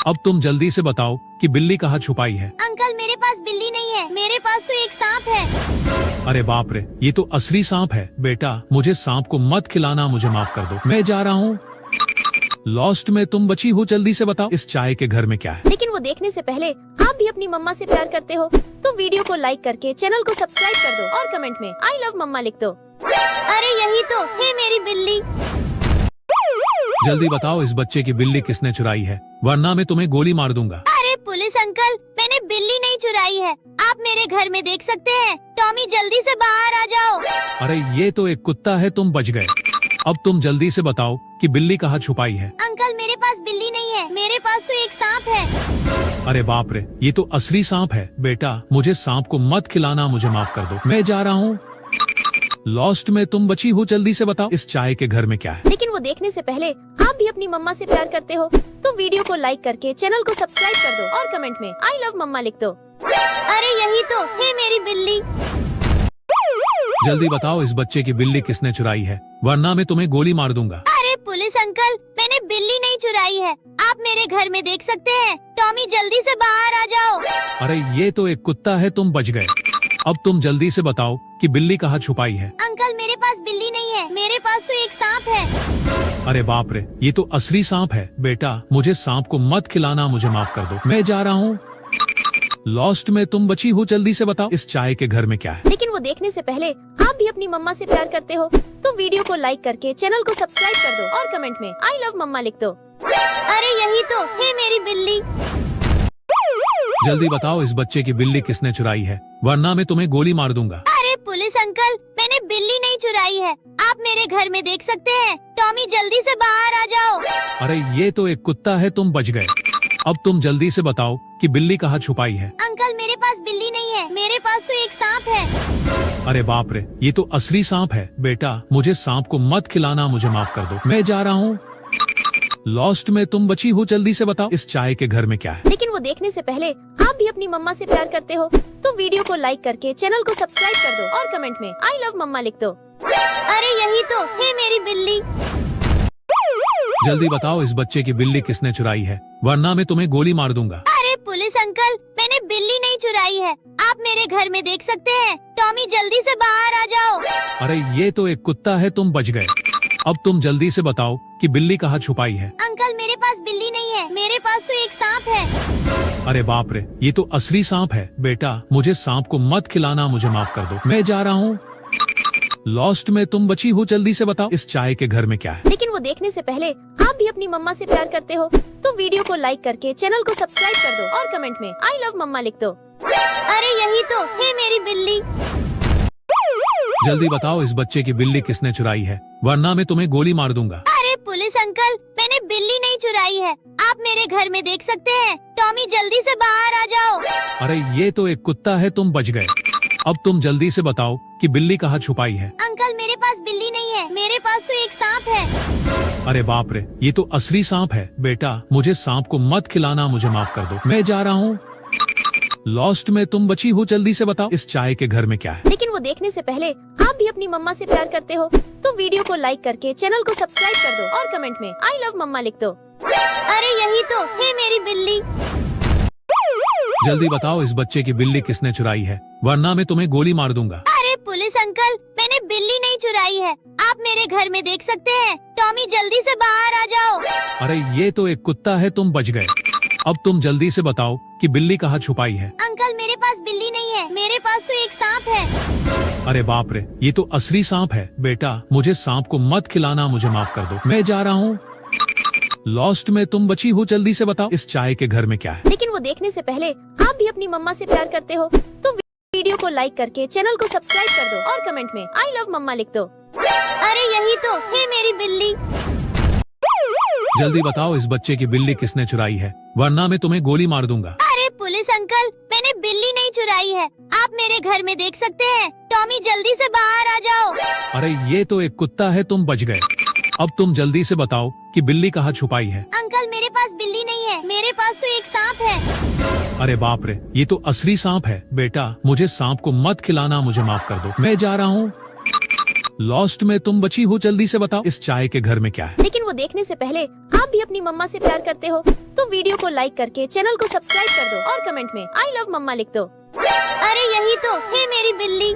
B: अब तुम जल्दी से बताओ कि बिल्ली कहाँ छुपाई है।
A: अंकल मेरे पास बिल्ली नहीं है, मेरे पास तो एक सांप है।
B: अरे बाप रे, ये तो असली सांप है। बेटा मुझे सांप को मत खिलाना, मुझे माफ कर दो, मैं जा रहा हूँ। लॉस्ट में तुम बची हो, जल्दी से बताओ इस चाय के घर में क्या है।
C: लेकिन वो देखने से पहले आप भी अपनी मम्मा से प्यार करते हो तो वीडियो को लाइक करके चैनल को सब्सक्राइब कर दो और कमेंट में आई लव मम्मा लिख दो।
A: अरे यही तो है मेरी बिल्ली।
B: जल्दी बताओ इस बच्चे की बिल्ली किसने चुराई है, वरना मैं तुम्हें गोली मार दूंगा।
A: अरे पुलिस अंकल, मैंने बिल्ली नहीं चुराई है, आप मेरे घर में देख सकते हैं। टॉमी जल्दी से बाहर आ जाओ।
B: अरे ये तो एक कुत्ता है, तुम बच गए। अब तुम जल्दी से बताओ कि बिल्ली कहाँ छुपाई है।
A: अंकल मेरे पास बिल्ली नहीं है, मेरे पास तो एक सांप है।
B: अरे बाप रे, ये तो असली सांप है। बेटा मुझे सांप को मत खिलाना, मुझे माफ कर दो, मैं जा रहा हूँ। लॉस्ट में तुम बची हो, जल्दी से बताओ इस चाय के घर में क्या है।
C: लेकिन वो देखने से पहले आप भी अपनी मम्मा से प्यार करते हो तो वीडियो को लाइक करके चैनल को सब्सक्राइब कर दो और कमेंट में आई लव मम्मा लिख दो।
A: अरे यही तो है मेरी बिल्ली।
B: जल्दी बताओ इस बच्चे की बिल्ली किसने चुराई है, वरना मैं तुम्हें गोली मार दूंगा।
A: अरे पुलिस अंकल, मैंने बिल्ली नहीं चुराई है, आप मेरे घर में देख सकते हैं। टॉमी जल्दी से बाहर आ जाओ।
B: अरे ये तो एक कुत्ता है, तुम बच गए। अब तुम जल्दी से बताओ कि बिल्ली कहाँ छुपाई है।
A: अंकल मेरे पास बिल्ली नहीं है, मेरे पास तो एक सांप है।
B: अरे बाप रे, ये तो असली सांप है। बेटा मुझे सांप को मत खिलाना, मुझे माफ कर दो, मैं जा रहा हूँ। लॉस्ट में तुम बची हो, जल्दी से बताओ इस चाय के घर में क्या है।
C: लेकिन वो देखने से पहले आप भी अपनी मम्मा से प्यार करते हो तो वीडियो को लाइक करके चैनल को सब्सक्राइब कर दो और कमेंट में आई लव मम्मा लिख दो।
A: अरे यही तो है मेरी बिल्ली।
B: जल्दी बताओ इस बच्चे की बिल्ली किसने चुराई है, वरना मैं तुम्हें गोली मार दूंगा।
A: अरे पुलिस अंकल, मैंने बिल्ली नहीं चुराई है, आप मेरे घर में देख सकते हैं। टॉमी जल्दी से बाहर आ जाओ।
B: अरे ये तो एक कुत्ता है, तुम बच गए। अब तुम जल्दी से बताओ कि बिल्ली कहाँ छुपाई है।
A: अंकल मेरे पास बिल्ली नहीं है, मेरे पास तो एक सांप है।
B: अरे बाप रे, ये तो असली सांप है। बेटा मुझे सांप को मत खिलाना, मुझे माफ कर दो, मैं जा रहा हूँ। लॉस्ट में तुम बची हो, जल्दी से बताओ इस चाय के घर में क्या है।
C: लेकिन वो देखने से पहले आप भी अपनी मम्मा से प्यार करते हो तो वीडियो को लाइक करके चैनल को सब्सक्राइब कर दो और कमेंट में आई लव मम्मा लिख दो।
A: अरे यही तो है मेरी बिल्ली।
B: जल्दी बताओ इस बच्चे की बिल्ली किसने चुराई है, वरना मैं तुम्हें गोली मार दूंगा।
A: अरे पुलिस अंकल, मैंने बिल्ली नहीं चुराई है, आप मेरे घर में देख सकते हैं। टॉमी जल्दी से बाहर आ जाओ।
B: अरे ये तो एक कुत्ता है, तुम बच गए। अब तुम जल्दी से बताओ कि बिल्ली कहाँ छुपाई है।
A: अंकल मेरे पास बिल्ली नहीं है, मेरे पास तो एक सांप है।
B: अरे बाप रे, ये तो असली सांप है। बेटा मुझे सांप को मत खिलाना, मुझे माफ कर दो, मैं जा रहा हूँ। लॉस्ट में तुम बची हो, जल्दी से बताओ इस चाय के घर में क्या है।
C: लेकिन वो देखने से पहले आप भी अपनी मम्मा से प्यार करते हो तो वीडियो को लाइक करके चैनल को सब्सक्राइब कर दो और कमेंट में आई लव मम्मा लिख दो।
A: अरे यही तो है मेरी बिल्ली।
B: जल्दी बताओ इस बच्चे की बिल्ली किसने चुराई है, वरना मैं तुम्हें गोली मार दूंगा।
A: अरे पुलिस अंकल, मैंने बिल्ली नहीं चुराई है, आप मेरे घर में देख सकते हैं। टॉमी जल्दी से बाहर आ जाओ।
B: अरे ये तो एक कुत्ता है, तुम बच गए। अब तुम जल्दी से बताओ कि बिल्ली कहाँ छुपाई है।
A: अंकल मेरे पास बिल्ली नहीं है, मेरे पास तो एक सांप है।
B: अरे बाप रे, ये तो असली सांप है। बेटा मुझे सांप को मत खिलाना, मुझे माफ कर दो, मैं जा रहा हूँ। लॉस्ट में तुम बची हो, जल्दी से बताओ इस चाय के घर में क्या है।
C: लेकिन वो देखने से पहले आप भी अपनी मम्मा से प्यार करते हो तो वीडियो को लाइक करके चैनल को सब्सक्राइब कर दो और कमेंट में आई लव मम्मा लिख दो।
A: अरे यही तो है मेरी बिल्ली।
B: जल्दी बताओ इस बच्चे की बिल्ली किसने चुराई है, वरना मैं तुम्हें गोली मार दूंगा।
A: अरे पुलिस अंकल, मैंने बिल्ली नहीं चुराई है, आप मेरे घर में देख सकते हैं। टॉमी जल्दी से बाहर आ जाओ।
B: अरे ये तो एक कुत्ता है, तुम बच गए। अब तुम जल्दी से बताओ कि बिल्ली कहाँ छुपाई है।
A: अंकल मेरे पास बिल्ली नहीं है, मेरे पास तो एक सांप है।
B: अरे बाप रे, ये तो असली सांप है। बेटा मुझे सांप को मत खिलाना, मुझे माफ कर दो, मैं जा रहा हूँ। लॉस्ट में तुम बची हो, जल्दी से बताओ इस चाय के घर में क्या है।
C: लेकिन वो देखने से पहले आप भी अपनी मम्मा से प्यार करते हो तो वीडियो को लाइक करके चैनल को सब्सक्राइब कर दो और कमेंट में आई लव मम्मा लिख दो।
A: अरे यही तो है मेरी बिल्ली।
B: जल्दी बताओ इस बच्चे की बिल्ली किसने चुराई है, वरना मैं तुम्हें गोली मार दूंगा।
A: अरे पुलिस अंकल, मैंने बिल्ली नहीं चुराई है, आप मेरे घर में देख सकते हैं। टॉमी जल्दी से बाहर आ जाओ।
B: अरे ये तो एक कुत्ता है, तुम बच गए। अब तुम जल्दी से बताओ कि बिल्ली कहाँ छुपाई है।
A: अंकल मेरे पास बिल्ली नहीं है, मेरे पास तो एक सांप है।
B: अरे बाप रे, ये तो असली सांप है। बेटा मुझे सांप को मत खिलाना, मुझे माफ कर दो, मैं जा रहा हूँ। लॉस्ट में तुम बची हो, जल्दी से बताओ इस चाय के घर में क्या है।
C: लेकिन वो देखने से पहले आप भी अपनी मम्मा से प्यार करते हो तो वीडियो को लाइक करके चैनल को सब्सक्राइब कर दो और कमेंट में आई लव मम्मा लिख दो।
A: अरे यही तो है मेरी बिल्ली।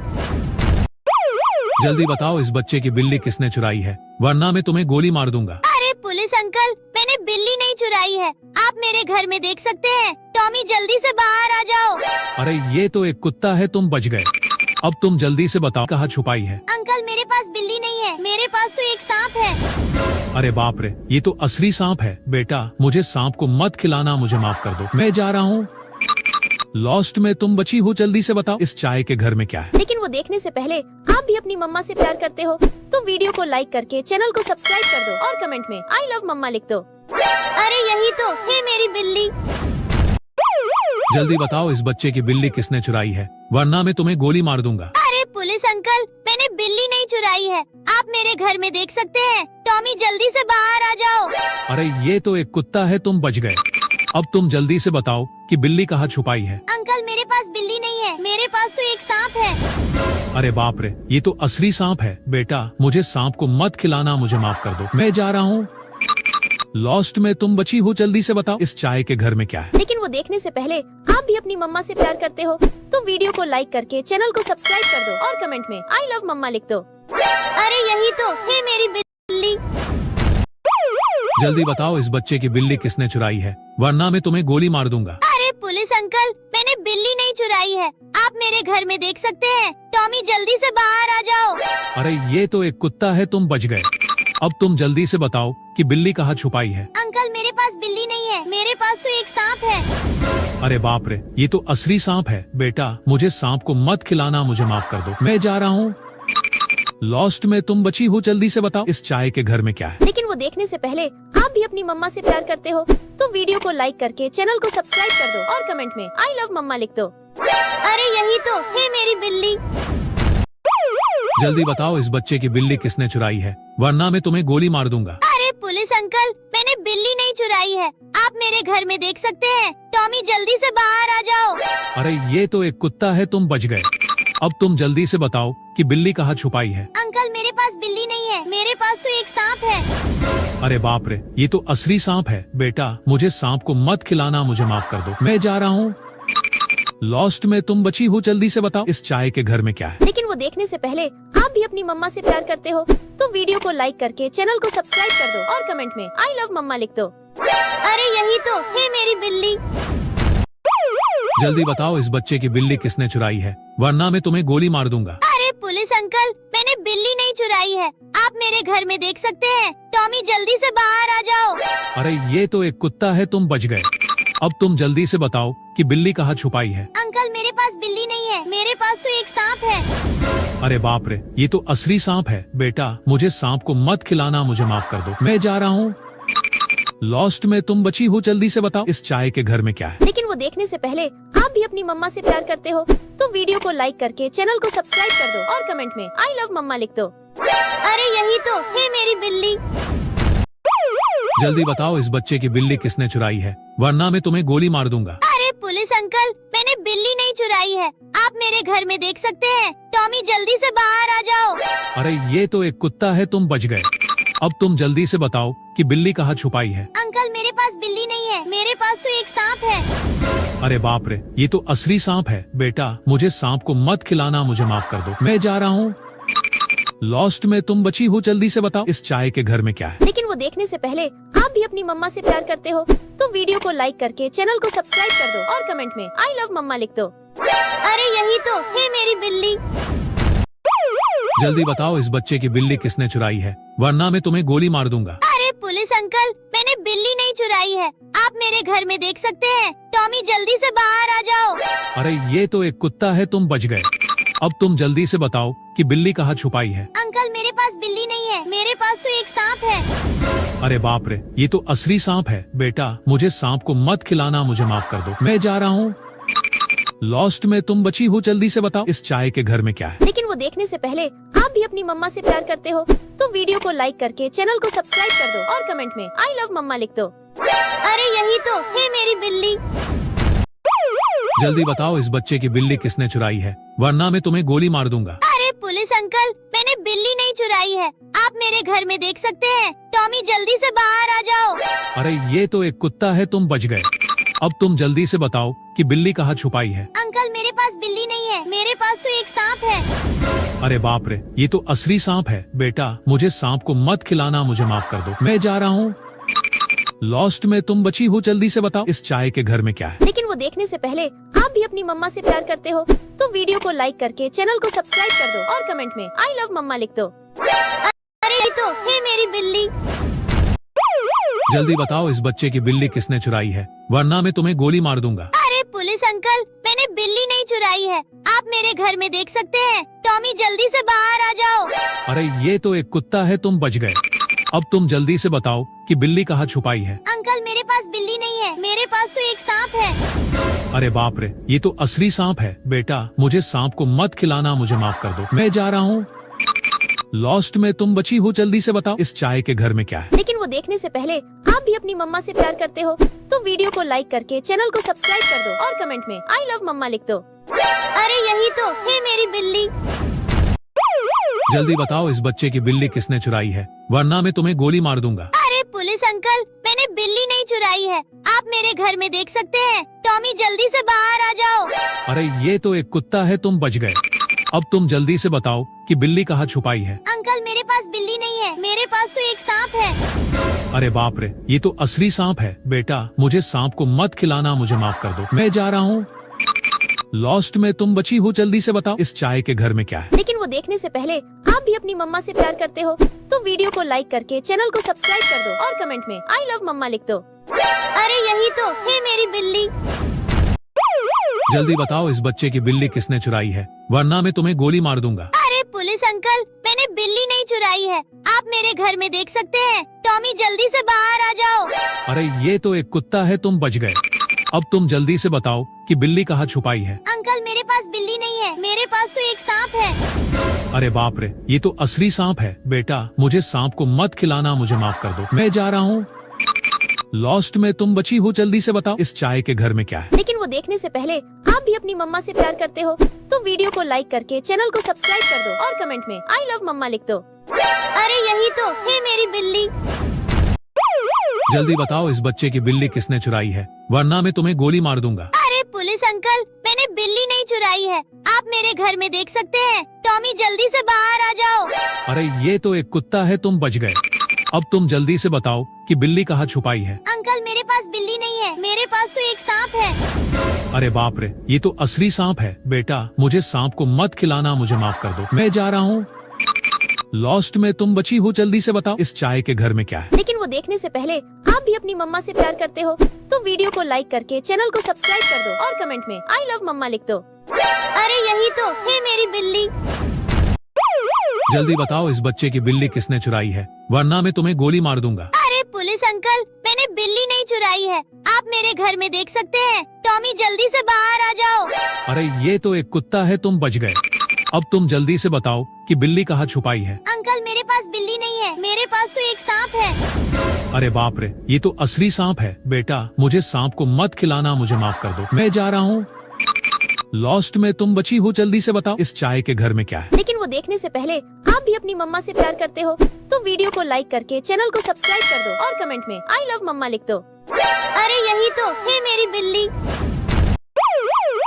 B: जल्दी बताओ इस बच्चे की बिल्ली किसने चुराई है, वरना मैं तुम्हें गोली मार दूंगा।
A: अरे पुलिस अंकल, मैंने बिल्ली नहीं चुराई है, आप मेरे घर में देख सकते हैं। टॉमी जल्दी से बाहर आ जाओ।
B: अरे ये तो एक कुत्ता है, तुम बच गए। अब तुम जल्दी से बताओ कहाँ छुपाई है।
A: अंकल मेरे पास बिल्ली नहीं है, मेरे पास तो एक सांप है।
B: अरे बाप रे, ये तो असली सांप है। बेटा मुझे सांप को मत खिलाना, मुझे माफ कर दो, मैं जा रहा हूँ। लॉस्ट में तुम बची हो, जल्दी से बताओ इस चाय के घर में क्या है।
C: लेकिन वो देखने से पहले आप भी अपनी मम्मा से प्यार करते हो तो वीडियो को लाइक करके चैनल को सब्सक्राइब कर दो और कमेंट में आई लव मम्मा लिख दो।
A: अरे यही तो है मेरी बिल्ली।
B: जल्दी बताओ इस बच्चे की बिल्ली किसने चुराई है, वरना मैं तुम्हें गोली मार दूंगा।
A: अरे पुलिस अंकल, मैंने बिल्ली नहीं चुराई है, आप मेरे घर में देख सकते हैं। टॉमी जल्दी से बाहर आ जाओ।
B: अरे ये तो एक कुत्ता है, तुम बच गए। अब तुम जल्दी से बताओ कि बिल्ली कहाँ छुपाई है।
A: अंकल मेरे पास बिल्ली नहीं है, मेरे पास तो एक सांप है।
B: अरे बाप रे, ये तो असली सांप है। बेटा मुझे सांप को मत खिलाना, मुझे माफ कर दो, मैं जा रहा हूँ। लॉस्ट में तुम बची हो, जल्दी से बताओ इस चाय के घर में क्या है।
C: लेकिन वो देखने से पहले आप भी अपनी मम्मा से प्यार करते हो तो वीडियो को लाइक करके चैनल को सब्सक्राइब कर दो और कमेंट में आई लव मम्मा लिख दो।
A: अरे यही तो है मेरी बिल्ली।
B: जल्दी बताओ इस बच्चे की बिल्ली किसने चुराई है, वरना मैं तुम्हें गोली मार दूंगा।
A: अरे पुलिस अंकल, मैंने बिल्ली नहीं चुराई है, आप मेरे घर में देख सकते हैं। टॉमी जल्दी से बाहर आ जाओ।
B: अरे ये तो एक कुत्ता है, तुम बच गए। अब तुम जल्दी से बताओ कि बिल्ली कहाँ छुपाई है।
A: अंकल मेरे पास बिल्ली नहीं है, मेरे पास तो एक सांप है।
B: अरे बाप रे, ये तो असली सांप है। बेटा मुझे सांप को मत खिलाना, मुझे माफ कर दो, मैं जा रहा हूँ। लॉस्ट में तुम बची हो, जल्दी से बताओ इस चाय के घर में क्या है।
C: लेकिन वो देखने से पहले आप भी अपनी मम्मा से प्यार करते हो तो वीडियो को लाइक करके चैनल को सब्सक्राइब कर दो और कमेंट में आई लव मम्मा लिख दो।
A: अरे यही तो है मेरी बिल्ली।
B: जल्दी बताओ इस बच्चे की बिल्ली किसने चुराई है, वरना मैं तुम्हें गोली मार दूंगा।
A: अरे पुलिस अंकल, मैंने बिल्ली नहीं चुराई है, आप मेरे घर में देख सकते हैं। टॉमी जल्दी से बाहर आ जाओ।
B: अरे ये तो एक कुत्ता है, तुम बच गए। अब तुम जल्दी से बताओ कि बिल्ली कहाँ छुपाई है।
A: अंकल मेरे पास बिल्ली नहीं है, मेरे पास तो एक सांप है।
B: अरे बाप रे, ये तो असली सांप है। बेटा मुझे सांप को मत खिलाना, मुझे माफ कर दो, मैं जा रहा हूँ। लॉस्ट में तुम बची हो, जल्दी से बताओ इस चाय के घर में क्या है।
C: लेकिन वो देखने से पहले आप भी अपनी मम्मा से प्यार करते हो तो वीडियो को लाइक करके चैनल को सब्सक्राइब कर दो और कमेंट में आई लव मम्मा लिख दो।
A: अरे यही तो है मेरी बिल्ली।
B: जल्दी बताओ इस बच्चे की बिल्ली किसने चुराई है, वरना मैं तुम्हें गोली मार दूंगा।
A: अरे पुलिस अंकल, मैंने बिल्ली नहीं चुराई है, आप मेरे घर में देख सकते हैं। टॉमी जल्दी से बाहर आ जाओ।
B: अरे ये तो एक कुत्ता है, तुम बच गए। अब तुम जल्दी से बताओ कि बिल्ली कहाँ छुपाई है।
A: अंकल मेरे पास बिल्ली नहीं है, मेरे पास तो एक सांप है।
B: अरे बाप रे, ये तो असली सांप है। बेटा मुझे सांप को मत खिलाना, मुझे माफ कर दो, मैं जा रहा हूँ। लॉस्ट में तुम बची हो, जल्दी से बताओ इस चाय के घर में क्या है।
C: लेकिन वो देखने से पहले आप भी अपनी मम्मा से प्यार करते हो तो वीडियो को लाइक करके चैनल को सब्सक्राइब कर दो और कमेंट में आई लव मम्मा लिख दो।
A: अरे यही तो है मेरी बिल्ली।
B: जल्दी बताओ इस बच्चे की बिल्ली किसने चुराई है, वरना मैं तुम्हें गोली मार दूंगा।
A: अरे पुलिस अंकल, मैंने बिल्ली नहीं चुराई है, आप मेरे घर में देख सकते हैं। टॉमी जल्दी से बाहर आ जाओ।
B: अरे ये तो एक कुत्ता है, तुम बच गए। अब तुम जल्दी से बताओ कि बिल्ली कहाँ छुपाई है।
A: अंकल मेरे पास बिल्ली नहीं है, मेरे पास तो एक सांप है।
B: अरे बाप रे, ये तो असली सांप है। बेटा मुझे सांप को मत खिलाना, मुझे माफ कर दो, मैं जा रहा हूँ। लॉस्ट में तुम बची हो, जल्दी से बताओ इस चाय के घर में क्या है।
C: लेकिन वो देखने से पहले आप भी अपनी मम्मा से प्यार करते हो तो वीडियो को लाइक करके चैनल को सब्सक्राइब कर दो और कमेंट में आई लव मम्मा लिख दो।
A: अरे यही तो है मेरी बिल्ली।
B: जल्दी बताओ इस बच्चे की बिल्ली किसने चुराई है, वरना मैं तुम्हें गोली मार दूंगा।
A: अरे पुलिस अंकल, मैंने बिल्ली नहीं चुराई है, आप मेरे घर में देख सकते हैं। टॉमी जल्दी से बाहर आ जाओ।
B: अरे ये तो एक कुत्ता है, तुम बच गए। अब तुम जल्दी से बताओ कि बिल्ली कहाँ छुपाई है।
A: अंकल मेरे पास बिल्ली नहीं है, मेरे पास तो एक सांप है।
B: अरे बाप रे, ये तो असली सांप है। बेटा मुझे सांप को मत खिलाना, मुझे माफ कर दो, मैं जा रहा हूँ। लॉस्ट में तुम बची हो, जल्दी से बताओ इस चाय के घर में क्या है।
C: लेकिन वो देखने से पहले आप भी अपनी मम्मा से प्यार करते हो तो वीडियो को लाइक करके चैनल को सब्सक्राइब कर दो और कमेंट में आई लव मम्मा लिख दो।
A: अरे यही तो है मेरी बिल्ली।
B: जल्दी बताओ इस बच्चे की बिल्ली किसने चुराई है, वरना मैं तुम्हें गोली मार दूंगा।
A: अरे पुलिस अंकल, मैंने बिल्ली नहीं चुराई है, आप मेरे घर में देख सकते हैं। टॉमी जल्दी से बाहर आ जाओ।
B: अरे ये तो एक कुत्ता है, तुम बच गए। अब तुम जल्दी से बताओ कि बिल्ली कहाँ छुपाई है।
A: अंकल मेरे पास बिल्ली नहीं है, मेरे पास तो एक सांप है।
B: अरे बाप रे, ये तो असली सांप है। बेटा मुझे सांप को मत खिलाना, मुझे माफ कर दो, मैं जा रहा हूँ। लॉस्ट में तुम बची हो, जल्दी से बताओ इस चाय के घर में क्या है।
C: लेकिन वो देखने से पहले आप भी अपनी मम्मा से प्यार करते हो तो वीडियो को लाइक करके चैनल को सब्सक्राइब कर दो और कमेंट में आई लव मम्मा लिख दो।
A: अरे ये तो है मेरी बिल्ली।
B: जल्दी बताओ इस बच्चे की बिल्ली किसने चुराई है, वरना मैं तुम्हें गोली मार दूंगा।
A: अरे पुलिस अंकल, मैंने बिल्ली नहीं चुराई है, आप मेरे घर में देख सकते हैं। टॉमी जल्दी से बाहर आ जाओ।
B: अरे ये तो एक कुत्ता है, तुम बच गए। अब तुम जल्दी से बताओ कि बिल्ली कहाँ छुपाई है।
A: अंकल मेरे पास बिल्ली नहीं है, मेरे पास तो एक सांप है।
B: अरे बाप रे, ये तो असली सांप है। बेटा मुझे सांप को मत खिलाना, मुझे माफ कर दो, मैं जा रहा हूँ। लॉस्ट में तुम बची हो, जल्दी से बताओ इस चाय के घर में क्या है।
C: लेकिन वो देखने से पहले आप भी अपनी मम्मा से प्यार करते हो तो वीडियो को लाइक करके चैनल को सब्सक्राइब कर दो और कमेंट में आई लव मम्मा लिख दो।
A: अरे यही तो है मेरी बिल्ली।
B: जल्दी बताओ इस बच्चे की बिल्ली किसने चुराई है, वरना मैं तुम्हें गोली मार दूंगा।
A: अरे पुलिस अंकल, मैंने बिल्ली नहीं चुराई है, आप मेरे घर में देख सकते हैं। टॉमी जल्दी से बाहर आ जाओ।
B: अरे ये तो एक कुत्ता है, तुम बच गए। अब तुम जल्दी से बताओ कि बिल्ली कहाँ छुपाई है।
A: अंकल मेरे पास बिल्ली नहीं है, मेरे पास तो एक सांप है।
B: अरे बाप रे, ये तो असली सांप है। बेटा मुझे सांप को मत खिलाना, मुझे माफ कर दो, मैं जा रहा हूँ। लॉस्ट में तुम बची हो, जल्दी से बताओ इस चाय के घर में क्या है।
C: लेकिन वो देखने से पहले आप भी अपनी मम्मा से प्यार करते हो तो वीडियो को लाइक करके चैनल को सब्सक्राइब कर दो और कमेंट में आई लव मम्मा लिख दो।
A: अरे यही तो है मेरी बिल्ली।
B: जल्दी बताओ इस बच्चे की बिल्ली किसने चुराई है, वरना मैं तुम्हें गोली मार दूंगा।
A: अरे पुलिस अंकल, मैंने बिल्ली नहीं चुराई है, आप मेरे घर में देख सकते हैं। टॉमी जल्दी से बाहर आ जाओ।
B: अरे ये तो एक कुत्ता है, तुम बच गए। अब तुम जल्दी से बताओ कि बिल्ली कहाँ छुपाई है।
A: अंकल मेरे पास बिल्ली नहीं है, मेरे पास तो एक सांप है।
B: अरे बाप रे, ये तो असली सांप है। बेटा मुझे सांप को मत खिलाना, मुझे माफ कर दो, मैं जा रहा हूँ। लॉस्ट में तुम बची हो, जल्दी से बताओ इस चाय के घर में क्या है।
C: लेकिन वो देखने से पहले आप भी अपनी मम्मा से प्यार करते हो तो वीडियो को लाइक करके चैनल को सब्सक्राइब कर दो और कमेंट में आई लव मम्मा लिख दो।
A: अरे यही तो है मेरी बिल्ली।
B: जल्दी बताओ इस बच्चे की बिल्ली किसने चुराई है, वरना मैं तुम्हें गोली मार दूंगा।
A: अरे पुलिस अंकल, मैंने बिल्ली नहीं चुराई है, आप मेरे घर में देख सकते हैं। टॉमी जल्दी से बाहर आ जाओ।
B: अरे ये तो एक कुत्ता है, तुम बच गए। अब तुम जल्दी से बताओ कि बिल्ली कहाँ छुपाई है।
A: अंकल मेरे पास बिल्ली नहीं है, मेरे पास तो एक सांप है।
B: अरे बाप रे, ये तो असली सांप है। बेटा मुझे सांप को मत खिलाना, मुझे माफ कर दो, मैं जा रहा हूँ। लॉस्ट में तुम बची हो, जल्दी से बताओ इस चाय के घर में क्या है।
C: लेकिन वो देखने से पहले आप भी अपनी मम्मा से प्यार करते हो तो वीडियो को लाइक करके चैनल को सब्सक्राइब कर दो और कमेंट में आई लव मम्मा लिख दो।
A: अरे यही तो है मेरी बिल्ली।
B: जल्दी बताओ इस बच्चे की बिल्ली किसने चुराई है, वरना मैं तुम्हें गोली मार दूंगा।
A: अरे पुलिस अंकल, मैंने बिल्ली नहीं चुराई है, आप मेरे घर में देख सकते हैं। टॉमी जल्दी से बाहर आ जाओ।
B: अरे ये तो एक कुत्ता है, तुम बच गए। अब तुम जल्दी से बताओ कि बिल्ली कहाँ छुपाई है।
A: अंकल मेरे पास बिल्ली नहीं है, मेरे पास तो एक सांप है।
B: अरे बाप रे, ये तो असली सांप है। बेटा मुझे सांप को मत खिलाना, मुझे माफ कर दो, मैं जा रहा हूँ। लॉस्ट में तुम बची हो, जल्दी से बताओ इस चाय के घर में क्या है।
C: लेकिन वो देखने से पहले आप भी अपनी मम्मा से प्यार करते हो तो वीडियो को लाइक करके चैनल को सब्सक्राइब कर दो और कमेंट में आई लव मम्मा लिख दो।
A: अरे यही तो है मेरी बिल्ली।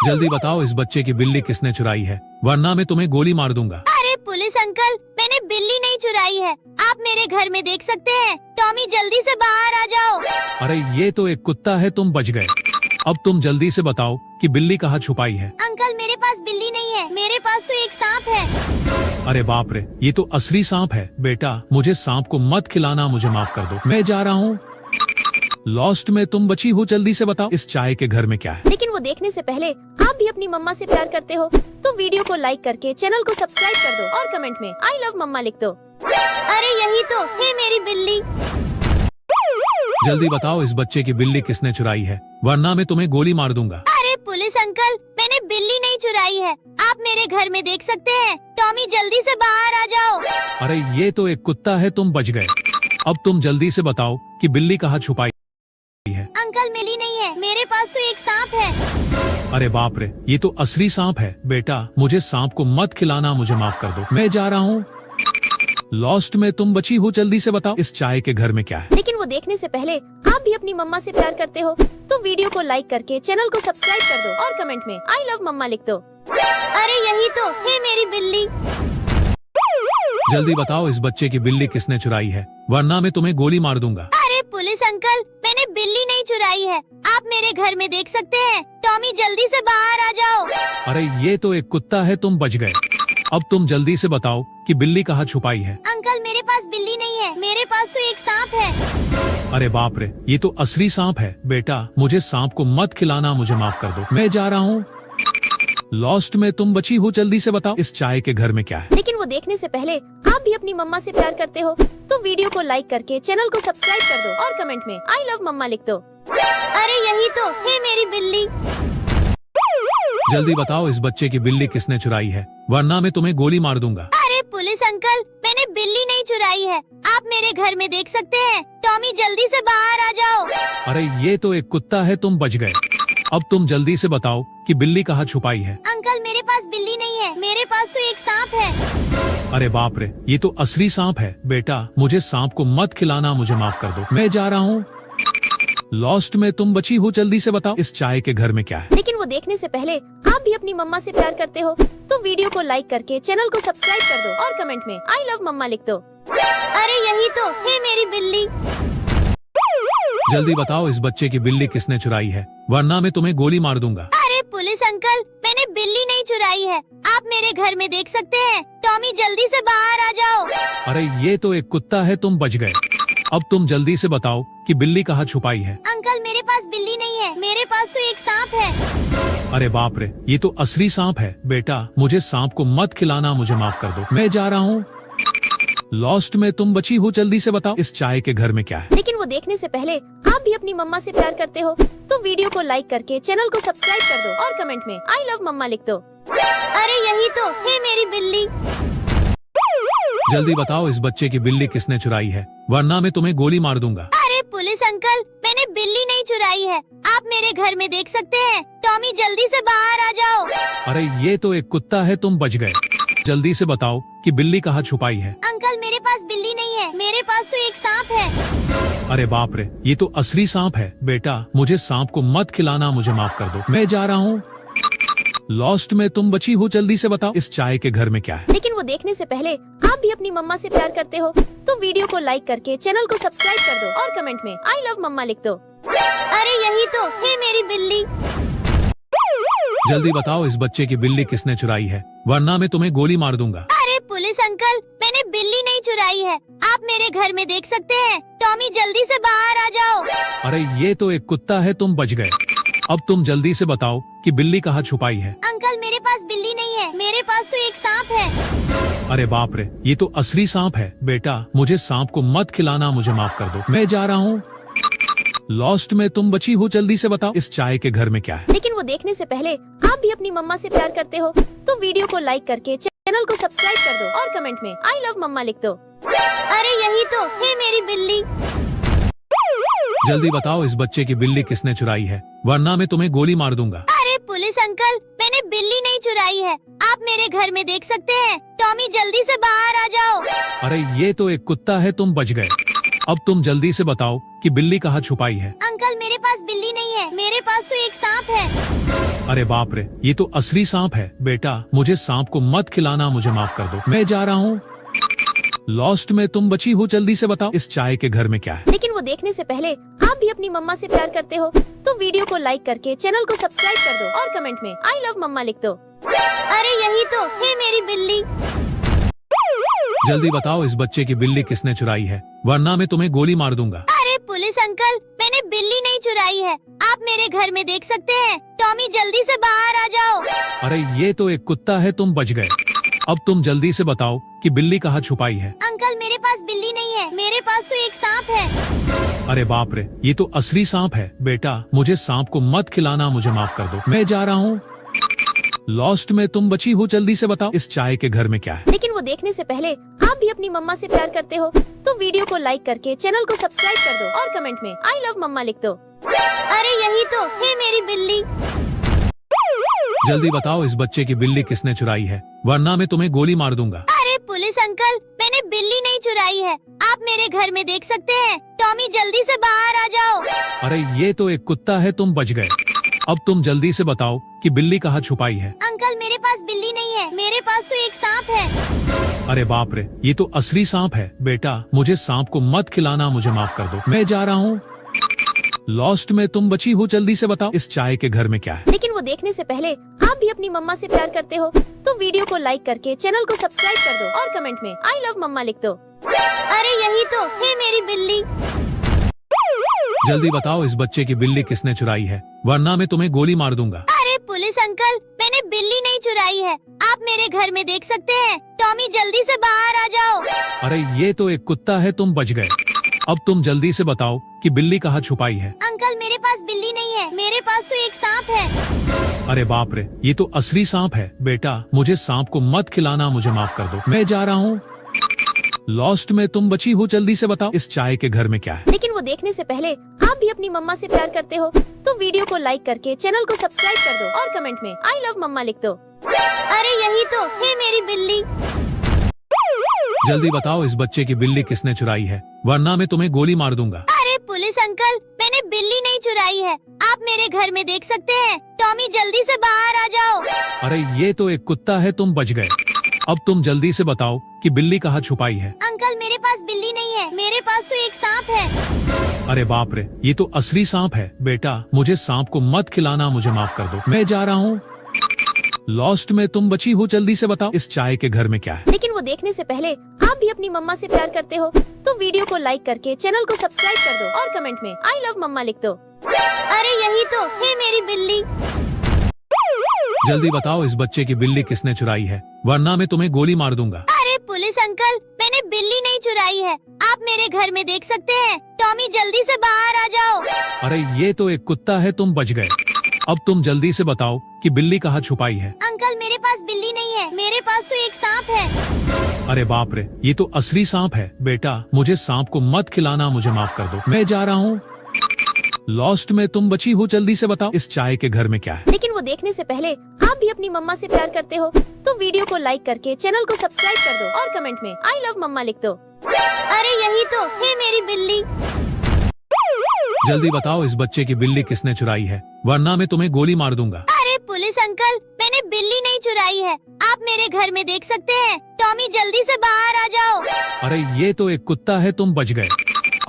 B: जल्दी बताओ इस बच्चे की बिल्ली किसने चुराई है, वरना मैं तुम्हें गोली मार दूंगा।
A: अरे पुलिस अंकल, मैंने बिल्ली नहीं चुराई है, आप मेरे घर में देख सकते हैं। टॉमी जल्दी से बाहर आ जाओ।
B: अरे ये तो एक कुत्ता है, तुम बच गए। अब तुम जल्दी से बताओ कि बिल्ली कहाँ छुपाई है।
A: अंकल मेरे पास बिल्ली नहीं है, मेरे पास तो एक सांप है।
B: अरे बाप रे, ये तो असली सांप है। बेटा मुझे सांप को मत खिलाना, मुझे माफ कर दो, मैं जा रहा हूँ। लॉस्ट में तुम बची हो, जल्दी से बताओ इस चाय के घर में क्या है।
C: लेकिन वो देखने से पहले आप भी अपनी मम्मा से प्यार करते हो तो वीडियो को लाइक करके चैनल को सब्सक्राइब कर दो और कमेंट में आई लव मम्मा लिख दो।
A: अरे यही तो है मेरी बिल्ली।
B: जल्दी बताओ इस बच्चे की बिल्ली किसने चुराई है, वरना मैं तुम्हें गोली मार दूंगा।
A: अरे पुलिस अंकल, मैंने बिल्ली नहीं चुराई है, आप मेरे घर में देख सकते हैं। टॉमी जल्दी से बाहर आ जाओ।
B: अरे ये तो एक कुत्ता है, तुम बच गए। अब तुम जल्दी से बताओ कि बिल्ली कहाँ छुपाई है।
A: अंकल मिली नहीं है, मेरे पास तो एक सांप है।
B: अरे बाप रे, ये तो असली सांप है। बेटा मुझे सांप को मत खिलाना, मुझे माफ कर दो, मैं जा रहा हूँ। लॉस्ट में तुम बची हो, जल्दी से बताओ इस चाय के घर में क्या है।
C: लेकिन वो देखने से पहले आप भी अपनी मम्मा से प्यार करते हो तो वीडियो को लाइक करके चैनल को सब्सक्राइब कर दो और कमेंट में आई लव मम्मा लिख दो।
A: अरे यही तो है मेरी बिल्ली।
B: जल्दी बताओ इस बच्चे की बिल्ली किसने चुराई है, वरना मैं तुम्हें गोली मार दूंगा।
A: अरे पुलिस अंकल, मैंने बिल्ली नहीं चुराई है, आप मेरे घर में देख सकते हैं। टॉमी जल्दी से बाहर आ जाओ।
B: अरे ये तो एक कुत्ता है, तुम बच गए। अब तुम जल्दी से बताओ कि बिल्ली कहाँ छुपाई है।
A: अंकल मेरे पास बिल्ली नहीं है, मेरे पास तो एक सांप है।
B: अरे बाप रे, ये तो असली सांप है। बेटा मुझे सांप को मत खिलाना, मुझे माफ कर दो, मैं जा रहा हूँ। लॉस्ट में तुम बची हो, जल्दी से बताओ इस चाय के घर में क्या है।
C: लेकिन वो देखने से पहले आप भी अपनी मम्मा से प्यार करते हो तो वीडियो को लाइक करके चैनल को सब्सक्राइब कर दो और कमेंट में आई लव मम्मा लिख दो।
A: अरे यही तो है मेरी बिल्ली।
B: जल्दी बताओ इस बच्चे की बिल्ली किसने चुराई है, वरना मैं तुम्हें गोली मार दूंगा।
A: अरे पुलिस अंकल, मैंने बिल्ली नहीं चुराई है, आप मेरे घर में देख सकते हैं। टॉमी जल्दी से बाहर आ जाओ।
B: अरे ये तो एक कुत्ता है, तुम बच गए। अब तुम जल्दी से बताओ कि बिल्ली कहाँ छुपाई है।
A: अंकल मेरे पास बिल्ली नहीं है, मेरे पास तो एक सांप है।
B: अरे बाप रे, ये तो असली सांप है। बेटा मुझे सांप को मत खिलाना, मुझे माफ कर दो, मैं जा रहा हूँ। लॉस्ट में तुम बची हो, जल्दी से बताओ इस चाय के घर में क्या है।
C: लेकिन वो देखने से पहले आप भी अपनी मम्मा से प्यार करते हो तो वीडियो को लाइक करके चैनल को सब्सक्राइब कर दो और कमेंट में आई लव मम्मा लिख दो।
A: अरे यही तो है मेरी बिल्ली।
B: जल्दी बताओ इस बच्चे की बिल्ली किसने चुराई है, वरना मैं तुम्हें गोली मार दूंगा।
A: अरे पुलिस अंकल, मैंने बिल्ली नहीं चुराई है, आप मेरे घर में देख सकते हैं। टॉमी जल्दी से बाहर आ जाओ।
B: अरे ये तो एक कुत्ता है, तुम बच गए। अब तुम जल्दी से बताओ कि बिल्ली कहाँ छुपाई है।
A: अंकल मेरे पास बिल्ली नहीं है, मेरे पास तो एक सांप है।
B: अरे बाप रे, ये तो असली सांप है। बेटा मुझे सांप को मत खिलाना, मुझे माफ कर दो, मैं जा रहा हूँ। लॉस्ट में तुम बची हो, जल्दी से बताओ इस चाय के घर में क्या है।
C: लेकिन वो देखने से पहले आप भी अपनी मम्मा से प्यार करते हो तो वीडियो को लाइक करके चैनल को सब्सक्राइब कर दो और कमेंट में आई लव मम्मा लिख दो।
A: अरे यही तो है मेरी बिल्ली।
B: जल्दी बताओ इस बच्चे की बिल्ली किसने चुराई है, वरना मैं तुम्हें गोली मार दूंगा।
A: अरे पुलिस अंकल, मैंने बिल्ली नहीं चुराई है, आप मेरे घर में देख सकते हैं। टॉमी जल्दी से बाहर आ जाओ।
B: अरे ये तो एक कुत्ता है, तुम बच गए। जल्दी से बताओ कि बिल्ली कहाँ छुपाई है।
A: अंकल मेरे पास बिल्ली नहीं है, मेरे पास तो एक सांप है।
B: अरे बाप रे, ये तो असली सांप है। बेटा मुझे सांप को मत खिलाना, मुझे माफ कर दो, मैं जा रहा हूँ। लॉस्ट में तुम बची हो, जल्दी से बताओ इस चाय के घर में क्या है।
C: लेकिन वो देखने से पहले आप भी अपनी मम्मा से प्यार करते हो तो वीडियो को लाइक करके चैनल को सब्सक्राइब कर दो और कमेंट में आई लव मम्मा लिख दो।
A: अरे यही तो है मेरी बिल्ली।
B: जल्दी बताओ इस बच्चे की बिल्ली किसने चुराई है, वरना मैं तुम्हें गोली मार दूंगा।
A: अरे पुलिस अंकल, मैंने बिल्ली नहीं चुराई है, आप मेरे घर में देख सकते हैं। टॉमी जल्दी से बाहर आ जाओ।
B: अरे ये तो एक कुत्ता है, तुम बच गए। अब तुम जल्दी से बताओ कि बिल्ली कहाँ छुपाई है।
A: अंकल मेरे पास बिल्ली नहीं है, मेरे पास तो एक सांप है।
B: अरे बाप रे, ये तो असली सांप है। बेटा मुझे सांप को मत खिलाना, मुझे माफ कर दो, मैं जा रहा हूँ। लॉस्ट में तुम बची हो, जल्दी से बताओ इस चाय के घर में क्या है।
C: लेकिन वो देखने से पहले आप भी अपनी मम्मा से प्यार करते हो तो वीडियो को लाइक करके चैनल को सब्सक्राइब कर दो और कमेंट में आई लव मम्मा लिख दो।
A: अरे यही तो है मेरी बिल्ली।
B: जल्दी बताओ इस बच्चे की बिल्ली किसने चुराई है, वरना मैं तुम्हें गोली मार दूंगा।
A: अरे पुलिस अंकल, मैंने बिल्ली नहीं चुराई है, आप मेरे घर में देख सकते हैं। टॉमी जल्दी से बाहर आ जाओ।
B: अरे ये तो एक कुत्ता है, तुम बच गए। अब तुम जल्दी से बताओ कि बिल्ली कहाँ छुपाई है।
A: अंकल मेरे पास बिल्ली नहीं है, मेरे पास तो एक सांप है।
B: अरे बाप रे, ये तो असली सांप है। बेटा मुझे सांप को मत खिलाना, मुझे माफ कर दो, मैं जा रहा हूँ। लॉस्ट में तुम बची हो, जल्दी से बताओ इस चाय के घर में क्या है।
C: लेकिन वो देखने से पहले आप भी अपनी मम्मा से प्यार करते हो तो वीडियो को लाइक करके चैनल को सब्सक्राइब कर दो और कमेंट में आई लव मम्मा लिख दो।
A: अरे यही तो है मेरी बिल्ली।
B: जल्दी बताओ इस बच्चे की बिल्ली किसने चुराई है, वरना मैं तुम्हें गोली मार दूंगा।
A: अरे पुलिस अंकल, मैंने बिल्ली नहीं चुराई है, आप मेरे घर में देख सकते हैं। टॉमी जल्दी से बाहर आ जाओ।
B: अरे ये तो एक कुत्ता है, तुम बच गए। अब तुम जल्दी से बताओ कि बिल्ली कहाँ छुपाई है।
A: अंकल मेरे पास बिल्ली नहीं है, मेरे पास तो एक सांप है।
B: अरे बाप रे, ये तो असली सांप है। बेटा मुझे सांप को मत खिलाना, मुझे माफ कर दो, मैं जा रहा हूँ। लॉस्ट में तुम बची हो, जल्दी से बताओ इस चाय के घर में क्या है।
C: लेकिन वो देखने से पहले आप भी अपनी मम्मा से प्यार करते हो तो वीडियो को लाइक करके चैनल को सब्सक्राइब कर दो और कमेंट में आई लव मम्मा लिख दो।
A: अरे यही तो है मेरी बिल्ली।
B: जल्दी बताओ इस बच्चे की बिल्ली किसने चुराई है, वरना मैं तुम्हें गोली मार दूंगा।
A: अरे पुलिस अंकल, मैंने बिल्ली नहीं चुराई है, आप मेरे घर में देख सकते हैं। टॉमी जल्दी से बाहर आ जाओ।
B: अरे ये तो एक कुत्ता है, तुम बच गए। अब तुम जल्दी से बताओ कि बिल्ली कहाँ छुपाई है।
A: अंकल मेरे पास बिल्ली नहीं है, मेरे पास तो एक सांप है।
B: अरे बाप रे, ये तो असली सांप है। बेटा मुझे सांप को मत खिलाना, मुझे माफ कर दो, मैं जा रहा हूँ। लॉस्ट में तुम बची हो, जल्दी से बताओ इस चाय के घर में क्या है।
C: लेकिन वो देखने से पहले आप भी अपनी मम्मा से प्यार करते हो तो वीडियो को लाइक करके चैनल को सब्सक्राइब कर दो और कमेंट में आई लव मम्मा लिख दो।
A: अरे यही तो है मेरी बिल्ली।
B: जल्दी बताओ इस बच्चे की बिल्ली किसने चुराई है, वरना मैं तुम्हें गोली मार दूंगा।
A: अरे पुलिस अंकल, मैंने बिल्ली नहीं चुराई है, आप मेरे घर में देख सकते हैं। टॉमी जल्दी से बाहर आ जाओ।
B: अरे ये तो एक कुत्ता है, तुम बच गए। अब तुम जल्दी से बताओ कि बिल्ली कहाँ छुपाई है।
A: अंकल मेरे पास बिल्ली नहीं है, मेरे पास तो एक सांप है।
B: अरे बाप रे, ये तो असली सांप है। बेटा मुझे सांप को मत खिलाना, मुझे माफ कर दो, मैं जा रहा हूँ। लॉस्ट में तुम बची हो, जल्दी से बताओ इस चाय के घर में क्या है।
C: लेकिन वो देखने से पहले आप भी अपनी मम्मा से प्यार करते हो तो वीडियो को लाइक करके चैनल को सब्सक्राइब कर दो और कमेंट में आई लव मम्मा लिख दो।
A: अरे यही तो है मेरी बिल्ली।
B: जल्दी बताओ इस बच्चे की बिल्ली किसने चुराई है, वरना मैं तुम्हें गोली मार दूंगा।
A: अरे पुलिस अंकल, मैंने बिल्ली नहीं चुराई है, आप मेरे घर में देख सकते हैं। टॉमी जल्दी से बाहर आ जाओ।
B: अरे ये तो एक कुत्ता है, तुम बच गए। अब तुम जल्दी से बताओ कि बिल्ली कहाँ छुपाई है।
A: अंकल मेरे पास बिल्ली नहीं है, मेरे पास तो एक सांप है।
B: अरे बाप रे, ये तो असली सांप है। बेटा मुझे सांप को मत खिलाना, मुझे माफ कर दो, मैं जा रहा हूँ। लॉस्ट में तुम बची हो, जल्दी से बताओ इस चाय के घर में क्या है।
C: लेकिन वो देखने से पहले आप भी अपनी मम्मा से प्यार करते हो तो वीडियो को लाइक करके चैनल को सब्सक्राइब कर दो और कमेंट में आई लव मम्मा लिख दो।
A: अरे यही तो है मेरी बिल्ली।
B: जल्दी बताओ इस बच्चे की बिल्ली किसने चुराई है, वरना मैं तुम्हें गोली मार दूंगा।
A: अरे पुलिस अंकल, मैंने बिल्ली नहीं चुराई है, आप मेरे घर में देख सकते हैं। टॉमी जल्दी से बाहर आ जाओ।
B: अरे ये तो एक कुत्ता है, तुम बच गए। अब तुम जल्दी से बताओ कि बिल्ली कहाँ छुपाई है।
A: अंकल मेरे पास बिल्ली नहीं है, मेरे पास तो एक सांप है।
B: अरे बाप रे, ये तो असली सांप है। बेटा मुझे सांप को मत खिलाना, मुझे माफ कर दो, मैं जा रहा हूँ। लॉस्ट में तुम बची हो, जल्दी से बताओ इस चाय के घर में क्या है।
C: लेकिन वो देखने से पहले आप भी अपनी मम्मा से प्यार करते हो तो वीडियो को लाइक करके चैनल को सब्सक्राइब कर दो और कमेंट में आई लव मम्मा लिख दो।
A: अरे यही तो है मेरी बिल्ली।
B: जल्दी बताओ इस बच्चे की बिल्ली किसने चुराई है, वरना मैं तुम्हें गोली मार दूंगा।
A: अरे पुलिस अंकल, मैंने बिल्ली नहीं चुराई है, आप मेरे घर में देख सकते हैं। टॉमी जल्दी से बाहर आ जाओ।
B: अरे ये तो एक कुत्ता है, तुम बच गए।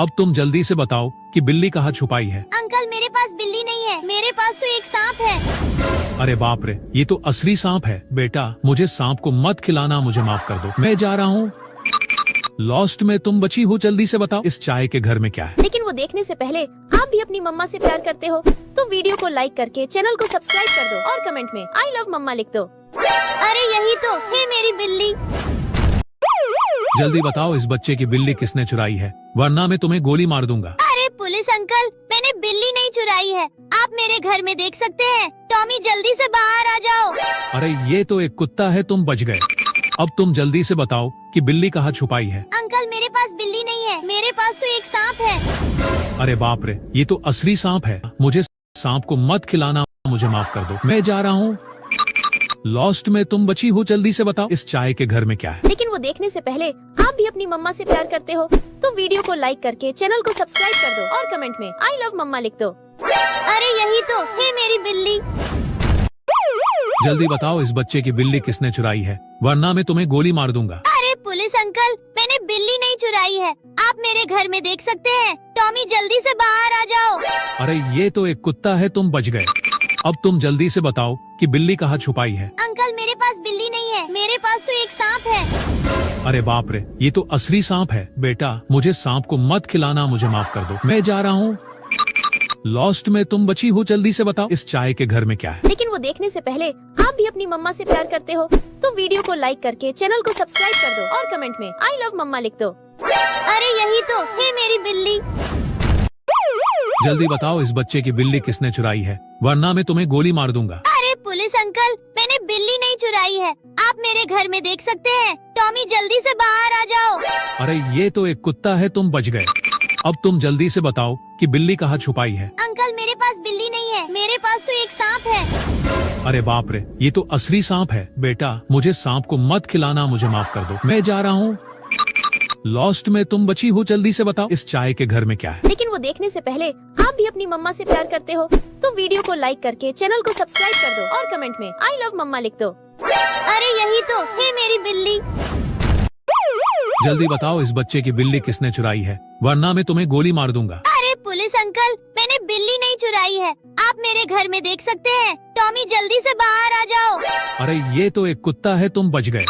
B: अब तुम जल्दी से बताओ कि बिल्ली कहाँ छुपाई है।
A: अंकल मेरे पास बिल्ली नहीं है, मेरे पास तो एक सांप है।
B: अरे बाप रे, ये तो असली सांप है। बेटा मुझे सांप को मत खिलाना, मुझे माफ कर दो, मैं जा रहा हूँ। लॉस्ट में तुम बची हो, जल्दी से बताओ इस चाय के घर में क्या है।
C: लेकिन वो देखने से पहले आप भी अपनी मम्मा से प्यार करते हो तो वीडियो को लाइक करके चैनल को सब्सक्राइब कर दो और कमेंट में आई लव मम्मा लिख दो।
A: अरे यही तो है मेरी बिल्ली।
B: जल्दी बताओ इस बच्चे की बिल्ली किसने चुराई है, वरना मैं तुम्हें गोली मार दूंगा।
A: अरे पुलिस अंकल, मैंने बिल्ली नहीं चुराई है, आप मेरे घर में देख सकते हैं। टॉमी जल्दी से बाहर आ जाओ।
B: अरे ये तो एक कुत्ता है, तुम बच गए। अब तुम जल्दी से बताओ कि बिल्ली कहाँ छुपाई है।
A: अंकल मेरे पास बिल्ली नहीं है, मेरे पास तो एक सांप है।
B: अरे बाप रे, ये तो असली सांप है। मुझे सांप को मत खिलाना, मुझे माफ कर दो, मैं जा रहा हूँ। लॉस्ट में तुम बची हो, जल्दी से बताओ इस चाय के घर में क्या है।
C: लेकिन वो देखने से पहले आप भी अपनी मम्मा से प्यार करते हो तो वीडियो को लाइक करके चैनल को सब्सक्राइब कर दो और कमेंट में आई लव मम्मा लिख दो।
A: अरे यही तो है मेरी बिल्ली।
B: जल्दी बताओ इस बच्चे की बिल्ली किसने चुराई है, वरना मैं तुम्हें गोली मार दूंगा।
A: अरे पुलिस अंकल, मैंने बिल्ली नहीं चुराई है, आप मेरे घर में देख सकते हैं। टॉमी जल्दी से बाहर आ जाओ।
B: अरे ये तो एक कुत्ता है, तुम बच गए। अब तुम जल्दी से बताओ कि बिल्ली कहाँ छुपाई है।
A: अंकल मेरे पास बिल्ली नहीं है, मेरे पास तो एक सांप है।
B: अरे बाप रे, ये तो असली सांप है। बेटा मुझे सांप को मत खिलाना, मुझे माफ कर दो, मैं जा रहा हूँ। लॉस्ट में तुम बची हो, जल्दी से बताओ इस चाय के घर में क्या है।
C: लेकिन वो देखने से पहले आप भी अपनी मम्मा से प्यार करते हो तो वीडियो को लाइक करके चैनल को सब्सक्राइब कर दो और कमेंट में आई लव मम्मा लिख दो।
A: अरे यही तो है मेरी बिल्ली।
B: जल्दी बताओ इस बच्चे की बिल्ली किसने चुराई है, वरना मैं तुम्हें गोली मार दूंगा।
A: अरे पुलिस अंकल, मैंने बिल्ली नहीं चुराई है, आप मेरे घर में देख सकते हैं। टॉमी जल्दी से बाहर आ जाओ।
B: अरे ये तो एक कुत्ता है, तुम बच गए। अब तुम जल्दी से बताओ कि बिल्ली कहाँ छुपाई है।
A: अंकल मेरे पास बिल्ली नहीं है, मेरे पास तो एक सांप है।
B: अरे बाप रे, ये तो असली सांप है। बेटा मुझे सांप को मत खिलाना, मुझे माफ कर दो, मैं जा रहा हूँ। लॉस्ट में तुम बची हो, जल्दी से बताओ इस चाय के घर में क्या है।
C: लेकिन वो देखने से पहले आप भी अपनी मम्मा से प्यार करते हो तो वीडियो को लाइक करके चैनल को सब्सक्राइब कर दो और कमेंट में आई लव मम्मा लिख दो।
A: अरे यही तो है मेरी बिल्ली।
B: जल्दी बताओ इस बच्चे की बिल्ली किसने चुराई है, वरना मैं तुम्हें गोली मार दूंगा।
A: अरे पुलिस अंकल, मैंने बिल्ली नहीं चुराई है, आप मेरे घर में देख सकते हैं। टॉमी जल्दी से बाहर आ जाओ।
B: अरे ये तो एक कुत्ता है, तुम बच गए।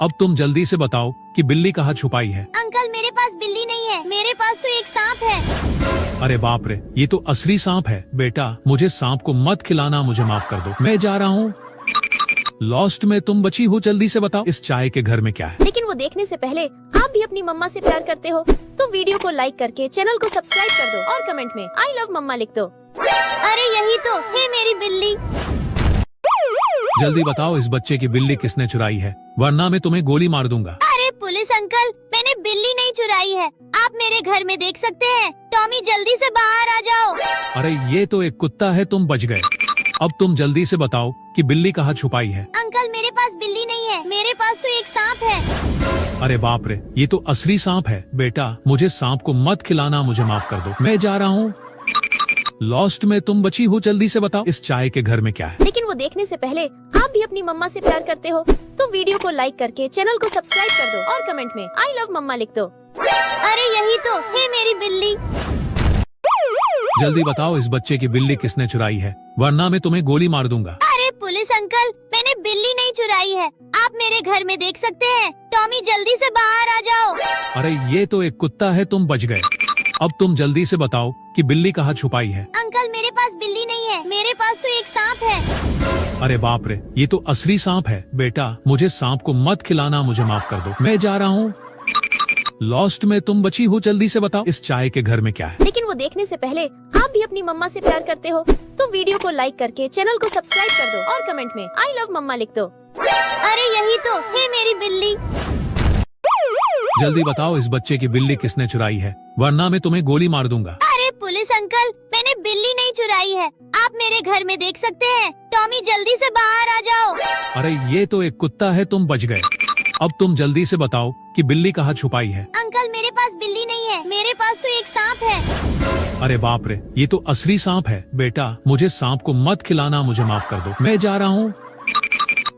B: अब तुम जल्दी से बताओ कि बिल्ली कहाँ छुपाई है।
A: अंकल मेरे पास बिल्ली नहीं है, मेरे पास तो एक सांप है।
B: अरे बाप रे, ये तो असली सांप है। बेटा मुझे सांप को मत खिलाना, मुझे माफ कर दो, मैं जा रहा हूँ। लॉस्ट में तुम बची हो, जल्दी से बताओ इस चाय के घर में क्या है।
C: लेकिन वो देखने से पहले आप भी अपनी मम्मा से प्यार करते हो तो वीडियो को लाइक करके चैनल को सब्सक्राइब कर दो और कमेंट में आई लव मम्मा लिख दो।
A: अरे यही तो है मेरी बिल्ली।
B: जल्दी बताओ इस बच्चे की बिल्ली किसने चुराई है, वरना मैं तुम्हें गोली मार दूंगा।
A: अरे पुलिस अंकल, मैंने बिल्ली नहीं चुराई है, आप मेरे घर में देख सकते हैं। टॉमी जल्दी से बाहर आ जाओ।
B: अरे ये तो एक कुत्ता है, तुम बच गए। अब तुम जल्दी से बताओ कि बिल्ली कहाँ छुपाई है।
A: अंकल मेरे पास बिल्ली नहीं है, मेरे पास तो एक सांप है।
B: अरे बाप रे, ये तो असली सांप है। बेटा मुझे सांप को मत खिलाना, मुझे माफ कर दो, मैं जा रहा हूँ। लॉस्ट में तुम बची हो, जल्दी से बताओ इस चाय के घर में क्या है।
C: लेकिन वो देखने से पहले आप भी अपनी मम्मा से प्यार करते हो तो वीडियो को लाइक करके चैनल को सब्सक्राइब कर दो और कमेंट में आई लव मम्मा लिख दो।
A: अरे यही तो है मेरी बिल्ली।
B: जल्दी बताओ इस बच्चे की बिल्ली किसने चुराई है, वरना मैं तुम्हें गोली मार दूंगा।
A: अरे पुलिस अंकल, मैंने बिल्ली नहीं चुराई है, आप मेरे घर में देख सकते हैं। टॉमी जल्दी से बाहर आ जाओ।
B: अरे ये तो एक कुत्ता है, तुम बच गए। अब तुम जल्दी से बताओ कि बिल्ली कहाँ छुपाई है।
A: अंकल मेरे पास बिल्ली नहीं है, मेरे पास तो एक सांप है।
B: अरे बाप रे, ये तो असली सांप है। बेटा मुझे सांप को मत खिलाना, मुझे माफ कर दो, मैं जा रहा हूँ। लॉस्ट में तुम बची हो, जल्दी से बताओ इस चाय के घर में क्या है।
C: लेकिन वो देखने से पहले आप भी अपनी मम्मा से प्यार करते हो तो वीडियो को लाइक करके चैनल को सब्सक्राइब कर दो और कमेंट में आई लव मम्मा लिख दो।
A: अरे यही तो है मेरी बिल्ली।
B: जल्दी बताओ इस बच्चे की बिल्ली किसने चुराई है, वरना मैं तुम्हें गोली मार दूंगा।
A: अरे पुलिस अंकल, मैंने बिल्ली नहीं चुराई है, आप मेरे घर में देख सकते हैं। टॉमी जल्दी से बाहर आ जाओ।
B: अरे ये तो एक कुत्ता है, तुम बच गए। अब तुम जल्दी से बताओ कि बिल्ली कहाँ छुपाई है।
A: अंकल मेरे पास बिल्ली नहीं है, मेरे पास तो एक सांप है।
B: अरे बाप रे, ये तो असली सांप है। बेटा मुझे सांप को मत खिलाना, मुझे माफ कर दो, मैं जा रहा हूँ।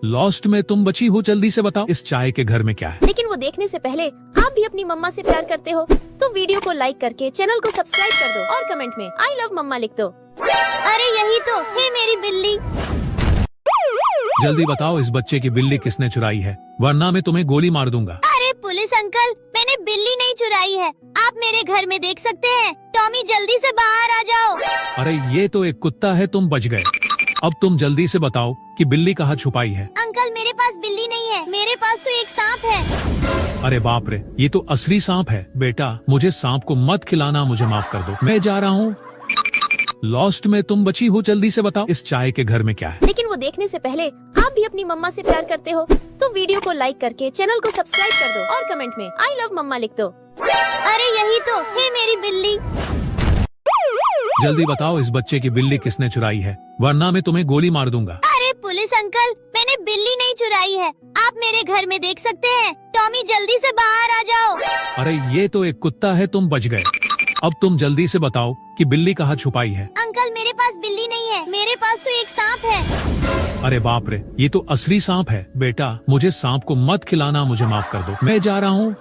B: लॉस्ट में तुम बची हो, जल्दी से बताओ इस चाय के घर में क्या है।
C: लेकिन वो देखने से पहले आप भी अपनी मम्मा से प्यार करते हो तो वीडियो को लाइक करके चैनल को सब्सक्राइब कर दो और कमेंट में आई लव मम्मा लिख दो।
A: अरे यही तो है मेरी बिल्ली।
B: जल्दी बताओ इस बच्चे की बिल्ली किसने चुराई है, वरना मैं तुम्हें गोली मार दूंगा।
A: अरे पुलिस अंकल, मैंने बिल्ली नहीं चुराई है, आप मेरे घर में देख सकते हैं। टॉमी जल्दी से बाहर आ जाओ।
B: अरे ये तो एक कुत्ता है, तुम बच गए। अब तुम जल्दी से बताओ कि बिल्ली कहाँ छुपाई है।
A: अंकल मेरे पास बिल्ली नहीं है, मेरे पास तो एक सांप है।
B: अरे बाप रे, ये तो असली सांप है। बेटा मुझे सांप को मत खिलाना, मुझे माफ कर दो, मैं जा रहा हूँ। लॉस्ट में तुम बची हो, जल्दी से बताओ इस चाय के घर में क्या है।
C: लेकिन वो देखने से पहले आप भी अपनी मम्मा से प्यार करते हो तो वीडियो को लाइक करके चैनल को सब्सक्राइब कर दो और कमेंट में आई लव मम्मा लिख दो।
A: अरे यही तो है मेरी बिल्ली।
B: जल्दी बताओ इस बच्चे की बिल्ली किसने चुराई है, वरना मैं तुम्हें गोली मार दूंगा।
A: अरे पुलिस अंकल, मैंने बिल्ली नहीं चुराई है, आप मेरे घर में देख सकते हैं। टॉमी जल्दी से बाहर आ जाओ।
B: अरे ये तो एक कुत्ता है, तुम बच गए। अब तुम जल्दी से बताओ कि बिल्ली कहाँ छुपाई है।
A: अंकल मेरे पास बिल्ली नहीं है, मेरे पास तो एक सांप है।
B: अरे बाप रे, ये तो असली सांप है। बेटा मुझे सांप को मत खिलाना, मुझे माफ कर दो, मैं जा रहा हूँ।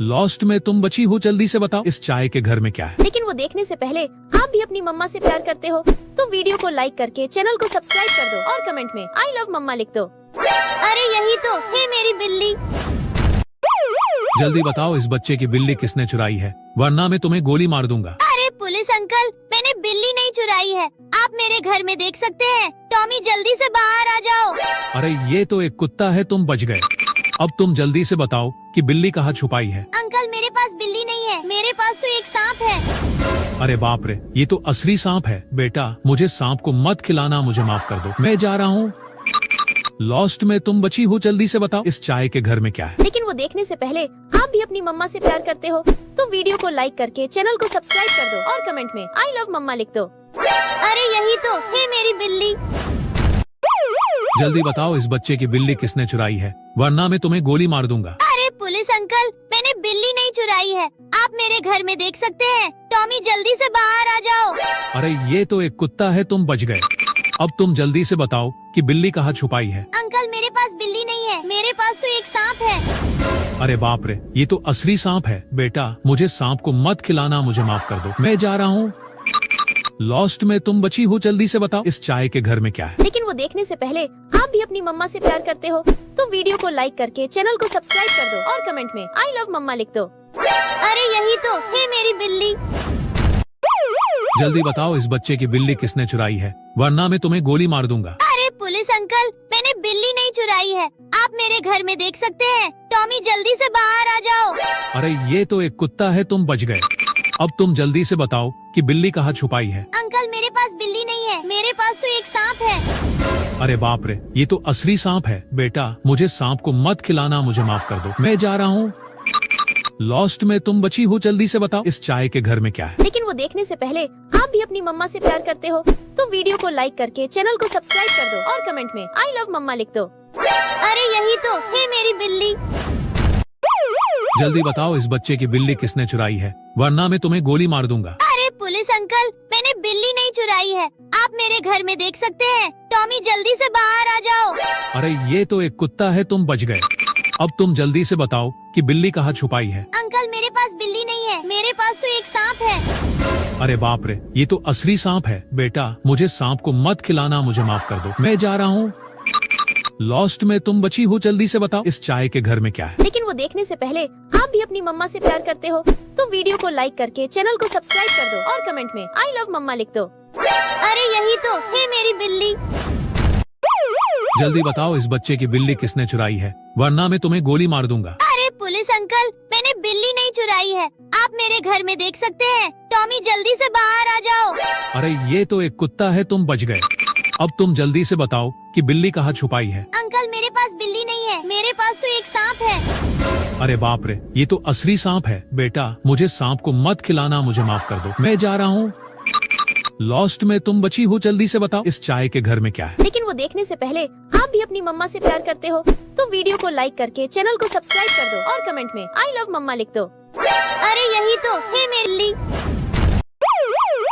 B: लॉस्ट में तुम बची हो, जल्दी से बताओ इस चाय के घर में क्या है।
C: लेकिन वो देखने से पहले आप भी अपनी मम्मा से प्यार करते हो तो वीडियो को लाइक करके चैनल को सब्सक्राइब कर दो और कमेंट में आई लव मम्मा लिख दो।
A: अरे यही तो है मेरी बिल्ली।
B: जल्दी बताओ इस बच्चे की बिल्ली किसने चुराई है, वरना मैं तुम्हें गोली मार दूंगा।
A: अरे पुलिस अंकल, मैंने बिल्ली नहीं चुराई है, आप मेरे घर में देख सकते हैं। टॉमी जल्दी से बाहर आ जाओ।
B: अरे ये तो एक कुत्ता है, तुम बच गए। अब तुम जल्दी से बताओ कि बिल्ली कहाँ छुपाई है।
A: अंकल मेरे पास बिल्ली नहीं है, मेरे पास तो एक सांप है।
B: अरे बाप रे, ये तो असली सांप है। बेटा मुझे सांप को मत खिलाना, मुझे माफ कर दो, मैं जा रहा हूँ। लॉस्ट में तुम बची हो, जल्दी से बताओ इस चाय के घर में क्या है।
C: लेकिन वो देखने से पहले आप भी अपनी मम्मा से प्यार करते हो तो वीडियो को लाइक करके चैनल को सब्सक्राइब कर दो और कमेंट में आई लव मम्मा लिख दो।
A: अरे यही तो है मेरी बिल्ली।
B: जल्दी बताओ इस बच्चे की बिल्ली किसने चुराई है, वरना मैं तुम्हें गोली मार दूंगा।
A: अरे पुलिस अंकल, मैंने बिल्ली नहीं चुराई है, आप मेरे घर में देख सकते हैं। टॉमी जल्दी से बाहर आ जाओ।
B: अरे ये तो एक कुत्ता है, तुम बच गए। अब तुम जल्दी से बताओ कि बिल्ली कहाँ छुपाई है।
A: अंकल मेरे पास बिल्ली नहीं है, मेरे पास तो एक सांप है।
B: अरे बाप रे, ये तो असली सांप है। बेटा मुझे सांप को मत खिलाना, मुझे माफ कर दो, मैं जा रहा हूँ। लॉस्ट में तुम बची हो, जल्दी से बताओ इस चाय के घर में क्या है।
C: लेकिन वो देखने से पहले आप भी अपनी मम्मा से प्यार करते हो तो वीडियो को लाइक करके चैनल को सब्सक्राइब कर दो और कमेंट में आई लव मम्मा लिख दो।
A: अरे यही तो है मेरी बिल्ली।
B: जल्दी बताओ इस बच्चे की बिल्ली किसने चुराई है, वरना मैं तुम्हें गोली मार दूंगा।
A: अरे पुलिस अंकल, मैंने बिल्ली नहीं चुराई है, आप मेरे घर में देख सकते हैं। टॉमी जल्दी से बाहर आ जाओ।
B: अरे ये तो एक कुत्ता है, तुम बच गए। अब तुम जल्दी से बताओ कि बिल्ली कहाँ छुपाई है।
A: अंकल मेरे पास बिल्ली नहीं है, मेरे पास तो एक सांप है।
B: अरे बाप रे, ये तो असली सांप है। बेटा मुझे सांप को मत खिलाना, मुझे माफ कर दो, मैं जा रहा हूँ। लॉस्ट में तुम बची हो, जल्दी से बताओ इस चाय के घर में क्या है।
C: लेकिन वो देखने से पहले आप भी अपनी मम्मा से प्यार करते हो तो वीडियो को लाइक करके चैनल को सब्सक्राइब कर दो और कमेंट में आई लव मम्मा लिख दो।
A: अरे यही तो है मेरी बिल्ली।
B: जल्दी बताओ इस बच्चे की बिल्ली किसने चुराई है, वरना मैं तुम्हें गोली मार दूंगा।
A: अरे पुलिस अंकल, मैंने बिल्ली नहीं चुराई है, आप मेरे घर में देख सकते हैं। टॉमी जल्दी से बाहर आ जाओ।
B: अरे ये तो एक कुत्ता है, तुम बच गए। अब तुम जल्दी से बताओ कि बिल्ली कहाँ छुपाई है।
A: अंकल मेरे पास बिल्ली नहीं है, मेरे पास तो एक सांप है।
B: अरे बाप रे, ये तो असली सांप है। बेटा मुझे सांप को मत खिलाना, मुझे माफ कर दो, मैं जा रहा हूँ। लॉस्ट में तुम बची हो, जल्दी से बताओ इस चाय के घर में क्या है।
C: लेकिन वो देखने से पहले आप भी अपनी मम्मा से प्यार करते हो तो वीडियो को लाइक करके चैनल को सब्सक्राइब कर दो और कमेंट में आई लव मम्मा लिख दो।
A: अरे यही तो है मेरी बिल्ली।
B: जल्दी बताओ इस बच्चे की बिल्ली किसने चुराई है, वरना मैं तुम्हें गोली मार दूंगा।
A: अरे पुलिस अंकल, मैंने बिल्ली नहीं चुराई है, आप मेरे घर में देख सकते हैं। टॉमी जल्दी से बाहर आ जाओ।
B: अरे ये तो एक कुत्ता है, तुम बच गए। अब तुम जल्दी से बताओ कि बिल्ली कहाँ छुपाई है।
A: अंकल मेरे पास बिल्ली नहीं है, मेरे पास तो एक सांप है।
B: अरे बाप रे, ये तो असली सांप है। बेटा मुझे सांप को मत खिलाना, मुझे माफ कर दो, मैं जा रहा हूँ। लॉस्ट में तुम बची हो, जल्दी से बताओ इस चाय के घर में क्या है।
C: लेकिन वो देखने से पहले आप भी अपनी मम्मा से प्यार करते हो तो वीडियो को लाइक करके चैनल को सब्सक्राइब कर दो और कमेंट में आई लव मम्मा लिख दो।
A: अरे यही तो है मेरी बिल्ली।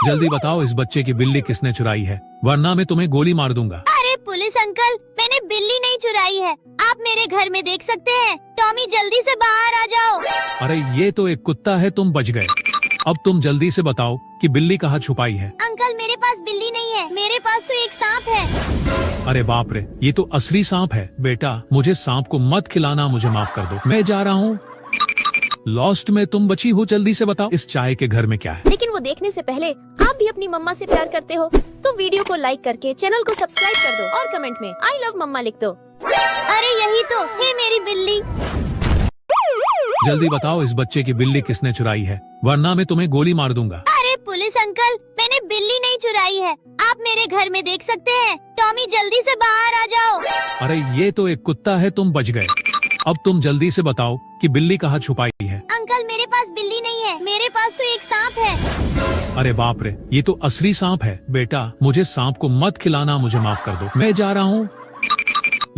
B: जल्दी बताओ इस बच्चे की बिल्ली किसने चुराई है, वरना मैं तुम्हें गोली मार दूंगा।
A: अरे पुलिस अंकल, मैंने बिल्ली नहीं चुराई है, आप मेरे घर में देख सकते हैं। टॉमी जल्दी से बाहर आ जाओ।
B: अरे ये तो एक कुत्ता है, तुम बच गए। अब तुम जल्दी से बताओ कि बिल्ली कहाँ छुपाई है।
A: अंकल मेरे पास बिल्ली नहीं है, मेरे पास तो एक सांप है।
B: अरे बाप रे, ये तो असली सांप है। बेटा मुझे सांप को मत खिलाना, मुझे माफ कर दो, मैं जा रहा हूँ। लॉस्ट में तुम बची हो, जल्दी से बताओ इस चाय के घर में क्या है।
C: लेकिन वो देखने से पहले आप भी अपनी मम्मा से प्यार करते हो तो वीडियो को लाइक करके चैनल को सब्सक्राइब कर दो और कमेंट में आई लव मम्मा लिख दो।
A: अरे यही तो है मेरी बिल्ली।
B: जल्दी बताओ इस बच्चे की बिल्ली किसने चुराई है, वरना मैं तुम्हें गोली मार दूंगा।
A: अरे पुलिस अंकल, मैंने बिल्ली नहीं चुराई है, आप मेरे घर में देख सकते हैं। टॉमी जल्दी से बाहर आ जाओ।
B: अरे ये तो एक कुत्ता है, तुम बच गए। अब तुम जल्दी से बताओ कि बिल्ली कहाँ छुपाई है।
A: अंकल मेरे पास बिल्ली नहीं है, मेरे पास तो एक सांप है।
B: अरे बाप रे, ये तो असली सांप है। बेटा मुझे सांप को मत खिलाना, मुझे माफ कर दो, मैं जा रहा हूँ।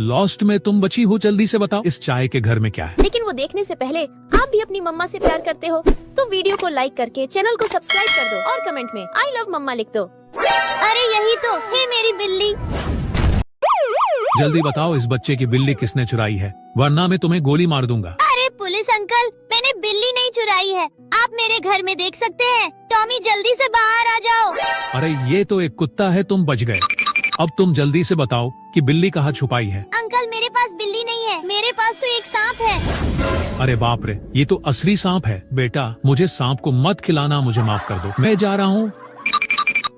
B: लॉस्ट में तुम बची हो, जल्दी से बताओ इस चाय के घर में क्या है।
C: लेकिन वो देखने से पहले आप भी अपनी मम्मा से प्यार करते हो तो वीडियो को लाइक करके चैनल को सब्सक्राइब कर दो और कमेंट में आई लव मम्मा लिख दो।
A: अरे यही तो है मेरी बिल्ली।
B: जल्दी बताओ इस बच्चे की बिल्ली किसने चुराई है, वरना मैं तुम्हें गोली मार दूंगा।
A: अरे पुलिस अंकल, मैंने बिल्ली नहीं चुराई है, आप मेरे घर में देख सकते हैं। टॉमी जल्दी से बाहर आ जाओ।
B: अरे ये तो एक कुत्ता है, तुम बच गए। अब तुम जल्दी से बताओ कि बिल्ली कहाँ छुपाई है।
A: अंकल मेरे पास बिल्ली नहीं है, मेरे पास तो एक सांप है।
B: अरे बाप रे, ये तो असली सांप है। बेटा मुझे सांप को मत खिलाना, मुझे माफ कर दो, मैं जा रहा हूँ।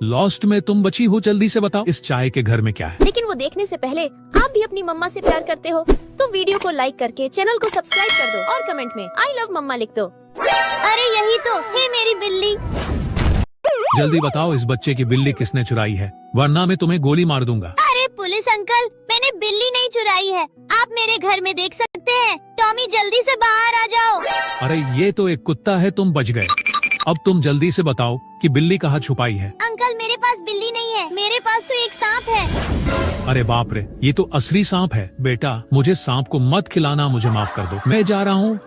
B: लॉस्ट में तुम बची हो, जल्दी से बताओ इस चाय के घर में क्या है।
C: लेकिन वो देखने से पहले आप भी अपनी मम्मा से प्यार करते हो तो वीडियो को लाइक करके चैनल को सब्सक्राइब कर दो और कमेंट में आई लव मम्मा लिख दो।
A: अरे यही तो है मेरी बिल्ली।
B: जल्दी बताओ इस बच्चे की बिल्ली किसने चुराई है, वरना मैं तुम्हें गोली मार दूंगा।
A: अरे पुलिस अंकल, मैंने बिल्ली नहीं चुराई है, आप मेरे घर में देख सकते हैं। टॉमी जल्दी से बाहर आ जाओ।
B: अरे ये तो एक कुत्ता है, तुम बच गए। अब तुम जल्दी से बताओ कि बिल्ली कहाँ छुपाई है।
A: अंकल मेरे पास बिल्ली नहीं है, मेरे पास तो एक सांप है।
B: अरे बाप रे, ये तो असली सांप है। बेटा मुझे सांप को मत खिलाना, मुझे माफ कर दो, मैं जा रहा हूँ।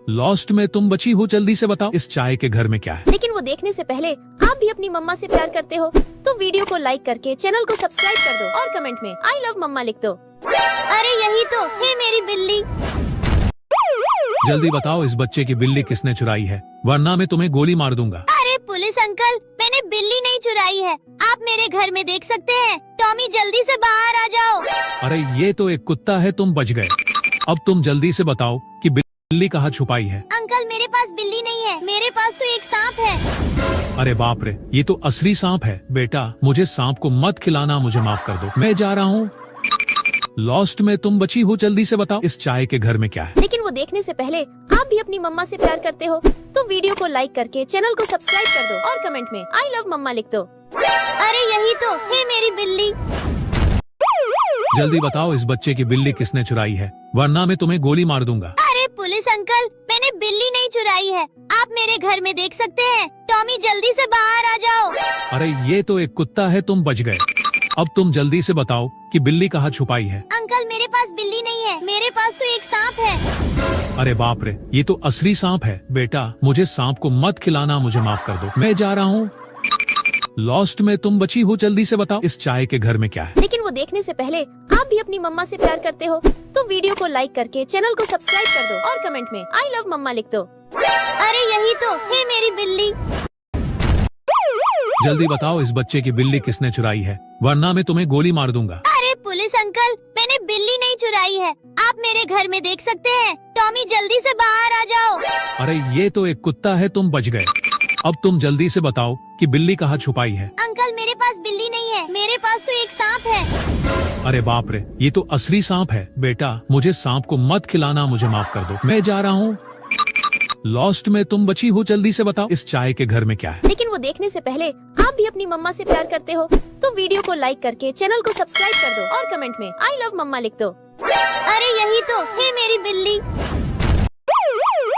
B: लॉस्ट में तुम बची हो, जल्दी से बताओ इस चाय के घर में क्या है।
C: लेकिन वो देखने से पहले आप भी अपनी मम्मा से प्यार करते हो तो वीडियो को लाइक करके चैनल को सब्सक्राइब कर दो और कमेंट में आई लव मम्मा लिख दो।
A: अरे यही तो है मेरी बिल्ली।
B: जल्दी बताओ इस बच्चे की बिल्ली किसने चुराई है, वरना मैं तुम्हें गोली मार दूंगा।
A: अरे पुलिस अंकल, मैंने बिल्ली नहीं चुराई है, आप मेरे घर में देख सकते हैं। टॉमी जल्दी से बाहर आ जाओ।
B: अरे ये तो एक कुत्ता है, तुम बच गए। अब तुम जल्दी से बताओ कि बिल्ली कहाँ छुपाई है।
A: अंकल मेरे पास बिल्ली नहीं है, मेरे पास तो एक सांप है।
B: अरे बाप रे, ये तो असली सांप है। बेटा मुझे सांप को मत खिलाना, मुझे माफ कर दो, मैं जा रहा हूँ। लॉस्ट में तुम बची हो, जल्दी से बताओ इस चाय के घर में क्या है।
C: लेकिन वो देखने से पहले आप भी अपनी मम्मा से प्यार करते हो तो वीडियो को लाइक करके चैनल को सब्सक्राइब कर दो और कमेंट में आई लव मम्मा लिख दो।
A: अरे यही तो है मेरी बिल्ली।
B: जल्दी बताओ इस बच्चे की बिल्ली किसने चुराई है, वरना मैं तुम्हें गोली मार दूंगा।
A: अरे पुलिस अंकल, मैंने बिल्ली नहीं चुराई है, आप मेरे घर में देख सकते हैं। टॉमी जल्दी से बाहर आ जाओ।
B: अरे ये तो एक कुत्ता है, तुम बच गए। अब तुम जल्दी से बताओ कि बिल्ली कहाँ छुपाई है।
A: अंकल मेरे पास बिल्ली नहीं है, मेरे पास तो एक सांप है।
B: अरे बाप रे, ये तो असली सांप है। बेटा मुझे सांप को मत खिलाना, मुझे माफ कर दो, मैं जा रहा हूँ। लॉस्ट में तुम बची हो, जल्दी से बताओ इस चाय के घर में क्या है।
C: लेकिन वो देखने से पहले आप भी अपनी मम्मा से प्यार करते हो तो वीडियो को लाइक करके चैनल को सब्सक्राइब कर दो और कमेंट में आई लव मम्मा लिख दो।
A: अरे यही तो है मेरी बिल्ली।
B: जल्दी बताओ इस बच्चे की बिल्ली किसने चुराई है, वरना मैं तुम्हें गोली मार दूंगा।
A: अरे पुलिस अंकल, मैंने बिल्ली नहीं चुराई है, आप मेरे घर में देख सकते हैं। टॉमी जल्दी से बाहर आ जाओ।
B: अरे ये तो एक कुत्ता है, तुम बच गए। अब तुम जल्दी से बताओ कि बिल्ली कहाँ छुपाई है।
A: अंकल मेरे पास बिल्ली नहीं है, मेरे पास तो एक सांप है।
B: अरे बाप रे, ये तो असली सांप है। बेटा मुझे सांप को मत खिलाना, मुझे माफ कर दो, मैं जा रहा हूँ। लॉस्ट में तुम बची हो, जल्दी से बताओ इस चाय के घर में क्या है।
C: लेकिन वो देखने से पहले आप भी अपनी मम्मा से प्यार करते हो तो वीडियो को लाइक करके चैनल को सब्सक्राइब कर दो और कमेंट में आई लव मम्मा लिख दो।
A: अरे यही तो है मेरी बिल्ली।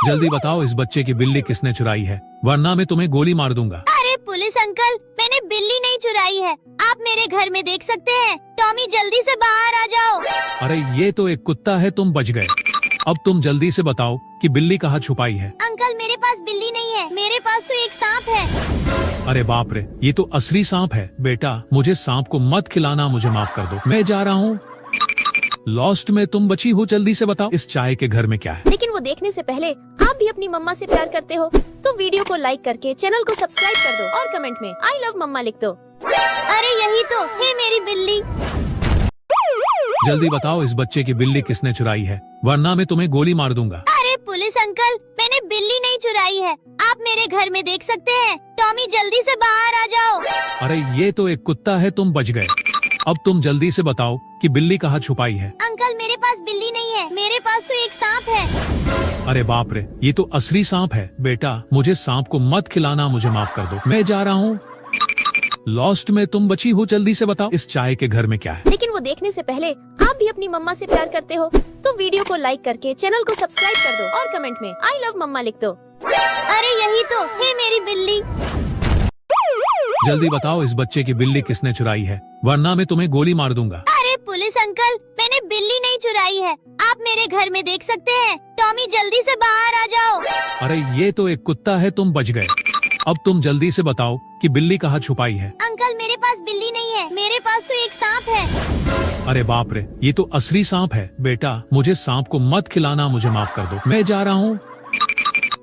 B: जल्दी बताओ इस बच्चे की बिल्ली किसने चुराई है, वरना मैं तुम्हें गोली मार दूंगा।
A: अरे पुलिस अंकल, मैंने बिल्ली नहीं चुराई है, आप मेरे घर में देख सकते हैं। टॉमी जल्दी से बाहर आ जाओ।
B: अरे ये तो एक कुत्ता है, तुम बच गए। अब तुम जल्दी से बताओ कि बिल्ली कहाँ छुपाई है।
A: अंकल मेरे पास बिल्ली नहीं है, मेरे पास तो एक सांप है।
B: अरे बाप रे, ये तो असली सांप है। बेटा मुझे सांप को मत खिलाना, मुझे माफ कर दो, मैं जा रहा हूँ। लॉस्ट में तुम बची हो, जल्दी से बताओ इस चाय के घर में क्या है।
C: लेकिन वो देखने से पहले आप भी अपनी मम्मा से प्यार करते हो तो वीडियो को लाइक करके चैनल को सब्सक्राइब कर दो और कमेंट में आई लव मम्मा लिख दो।
A: अरे यही तो है मेरी बिल्ली।
B: जल्दी बताओ इस बच्चे की बिल्ली किसने चुराई है, वरना मैं तुम्हें गोली मार दूंगा।
A: अरे पुलिस अंकल, मैंने बिल्ली नहीं चुराई है, आप मेरे घर में देख सकते हैं। टॉमी जल्दी से बाहर आ जाओ।
B: अरे ये तो एक कुत्ता है, तुम बच गए। अब तुम जल्दी से बताओ कि बिल्ली कहाँ छुपाई है।
A: अंकल मेरे पास बिल्ली नहीं है, मेरे पास तो एक सांप है।
B: अरे बाप रे, ये तो असली सांप है। बेटा मुझे सांप को मत खिलाना, मुझे माफ कर दो, मैं जा रहा हूँ। लॉस्ट में तुम बची हो, जल्दी से बताओ इस चाय के घर में क्या है।
C: लेकिन वो देखने से पहले आप भी अपनी मम्मा से प्यार करते हो तो वीडियो को लाइक करके चैनल को सब्सक्राइब कर दो और कमेंट में आई लव मम्मा लिख दो।
A: अरे यही तो है मेरी बिल्ली।
B: जल्दी बताओ इस बच्चे की बिल्ली किसने चुराई है, वरना मैं तुम्हें गोली मार दूंगा।
A: अरे पुलिस अंकल, मैंने बिल्ली नहीं चुराई है, आप मेरे घर में देख सकते हैं। टॉमी जल्दी से बाहर आ जाओ।
B: अरे ये तो एक कुत्ता है, तुम बच गए। अब तुम जल्दी से बताओ कि बिल्ली कहाँ छुपाई है।
A: अंकल मेरे पास बिल्ली नहीं है, मेरे पास तो एक सांप है।
B: अरे बाप रे, ये तो असली सांप है। बेटा मुझे सांप को मत खिलाना, मुझे माफ कर दो, मैं जा रहा हूँ।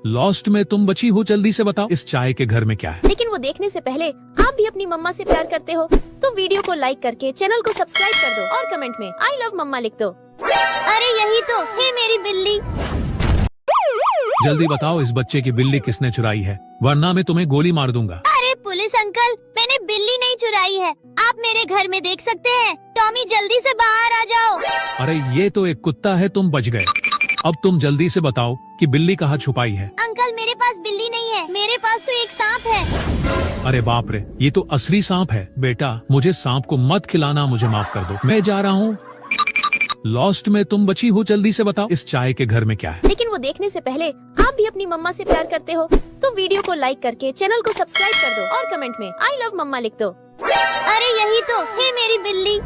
B: लॉस्ट में तुम बची हो, जल्दी से बताओ इस चाय के घर में क्या है।
C: लेकिन वो देखने से पहले आप भी अपनी मम्मा से प्यार करते हो तो वीडियो को लाइक करके चैनल को सब्सक्राइब कर दो और कमेंट में आई लव मम्मा लिख दो।
A: अरे यही तो है मेरी बिल्ली।
B: जल्दी बताओ इस बच्चे की बिल्ली किसने चुराई है, वरना मैं तुम्हें गोली मार दूंगा।
A: अरे पुलिस अंकल, मैंने बिल्ली नहीं चुराई है, आप मेरे घर में देख सकते हैं। टॉमी जल्दी से बाहर आ जाओ।
B: अरे ये तो एक कुत्ता है, तुम बच गए। अब तुम जल्दी से बताओ कि बिल्ली कहाँ छुपाई है।
A: अंकल मेरे पास बिल्ली नहीं है, मेरे पास तो एक सांप है।
B: अरे बाप रे, ये तो असली सांप है। बेटा मुझे सांप को मत खिलाना, मुझे माफ कर दो, मैं जा रहा हूँ। लॉस्ट में तुम बची हो, जल्दी से बताओ इस चाय के घर में क्या है।
C: लेकिन वो देखने से पहले आप भी अपनी मम्मा से प्यार करते हो तो वीडियो को लाइक करके चैनल को सब्सक्राइब कर दो और कमेंट में आई लव मम्मा लिख दो।
A: अरे यही तो है मेरी बिल्ली।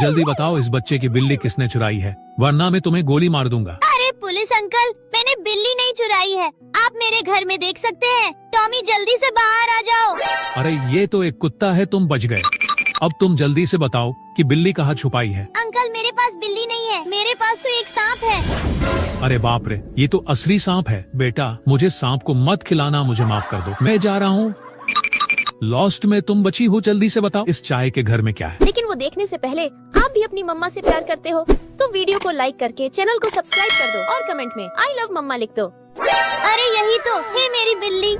B: जल्दी बताओ इस बच्चे की बिल्ली किसने चुराई है, वरना मैं तुम्हें गोली मार दूंगा।
A: अरे पुलिस अंकल, मैंने बिल्ली नहीं चुराई है, आप मेरे घर में देख सकते हैं। टॉमी जल्दी से बाहर आ जाओ।
B: अरे ये तो एक कुत्ता है, तुम बच गए। अब तुम जल्दी से बताओ कि बिल्ली कहाँ छुपाई है।
A: अंकल मेरे पास बिल्ली नहीं है, मेरे पास तो एक सांप है।
B: अरे बाप रे, ये तो असली सांप है। बेटा मुझे सांप को मत खिलाना, मुझे माफ कर दो, मैं जा रहा हूँ। लॉस्ट में तुम बची हो, जल्दी से बताओ इस चाय के घर में क्या है।
C: लेकिन वो देखने से पहले आप भी अपनी मम्मा से प्यार करते हो तो वीडियो को लाइक करके चैनल को सब्सक्राइब कर दो और कमेंट में आई लव मम्मा लिख दो।
A: अरे यही तो है मेरी बिल्ली।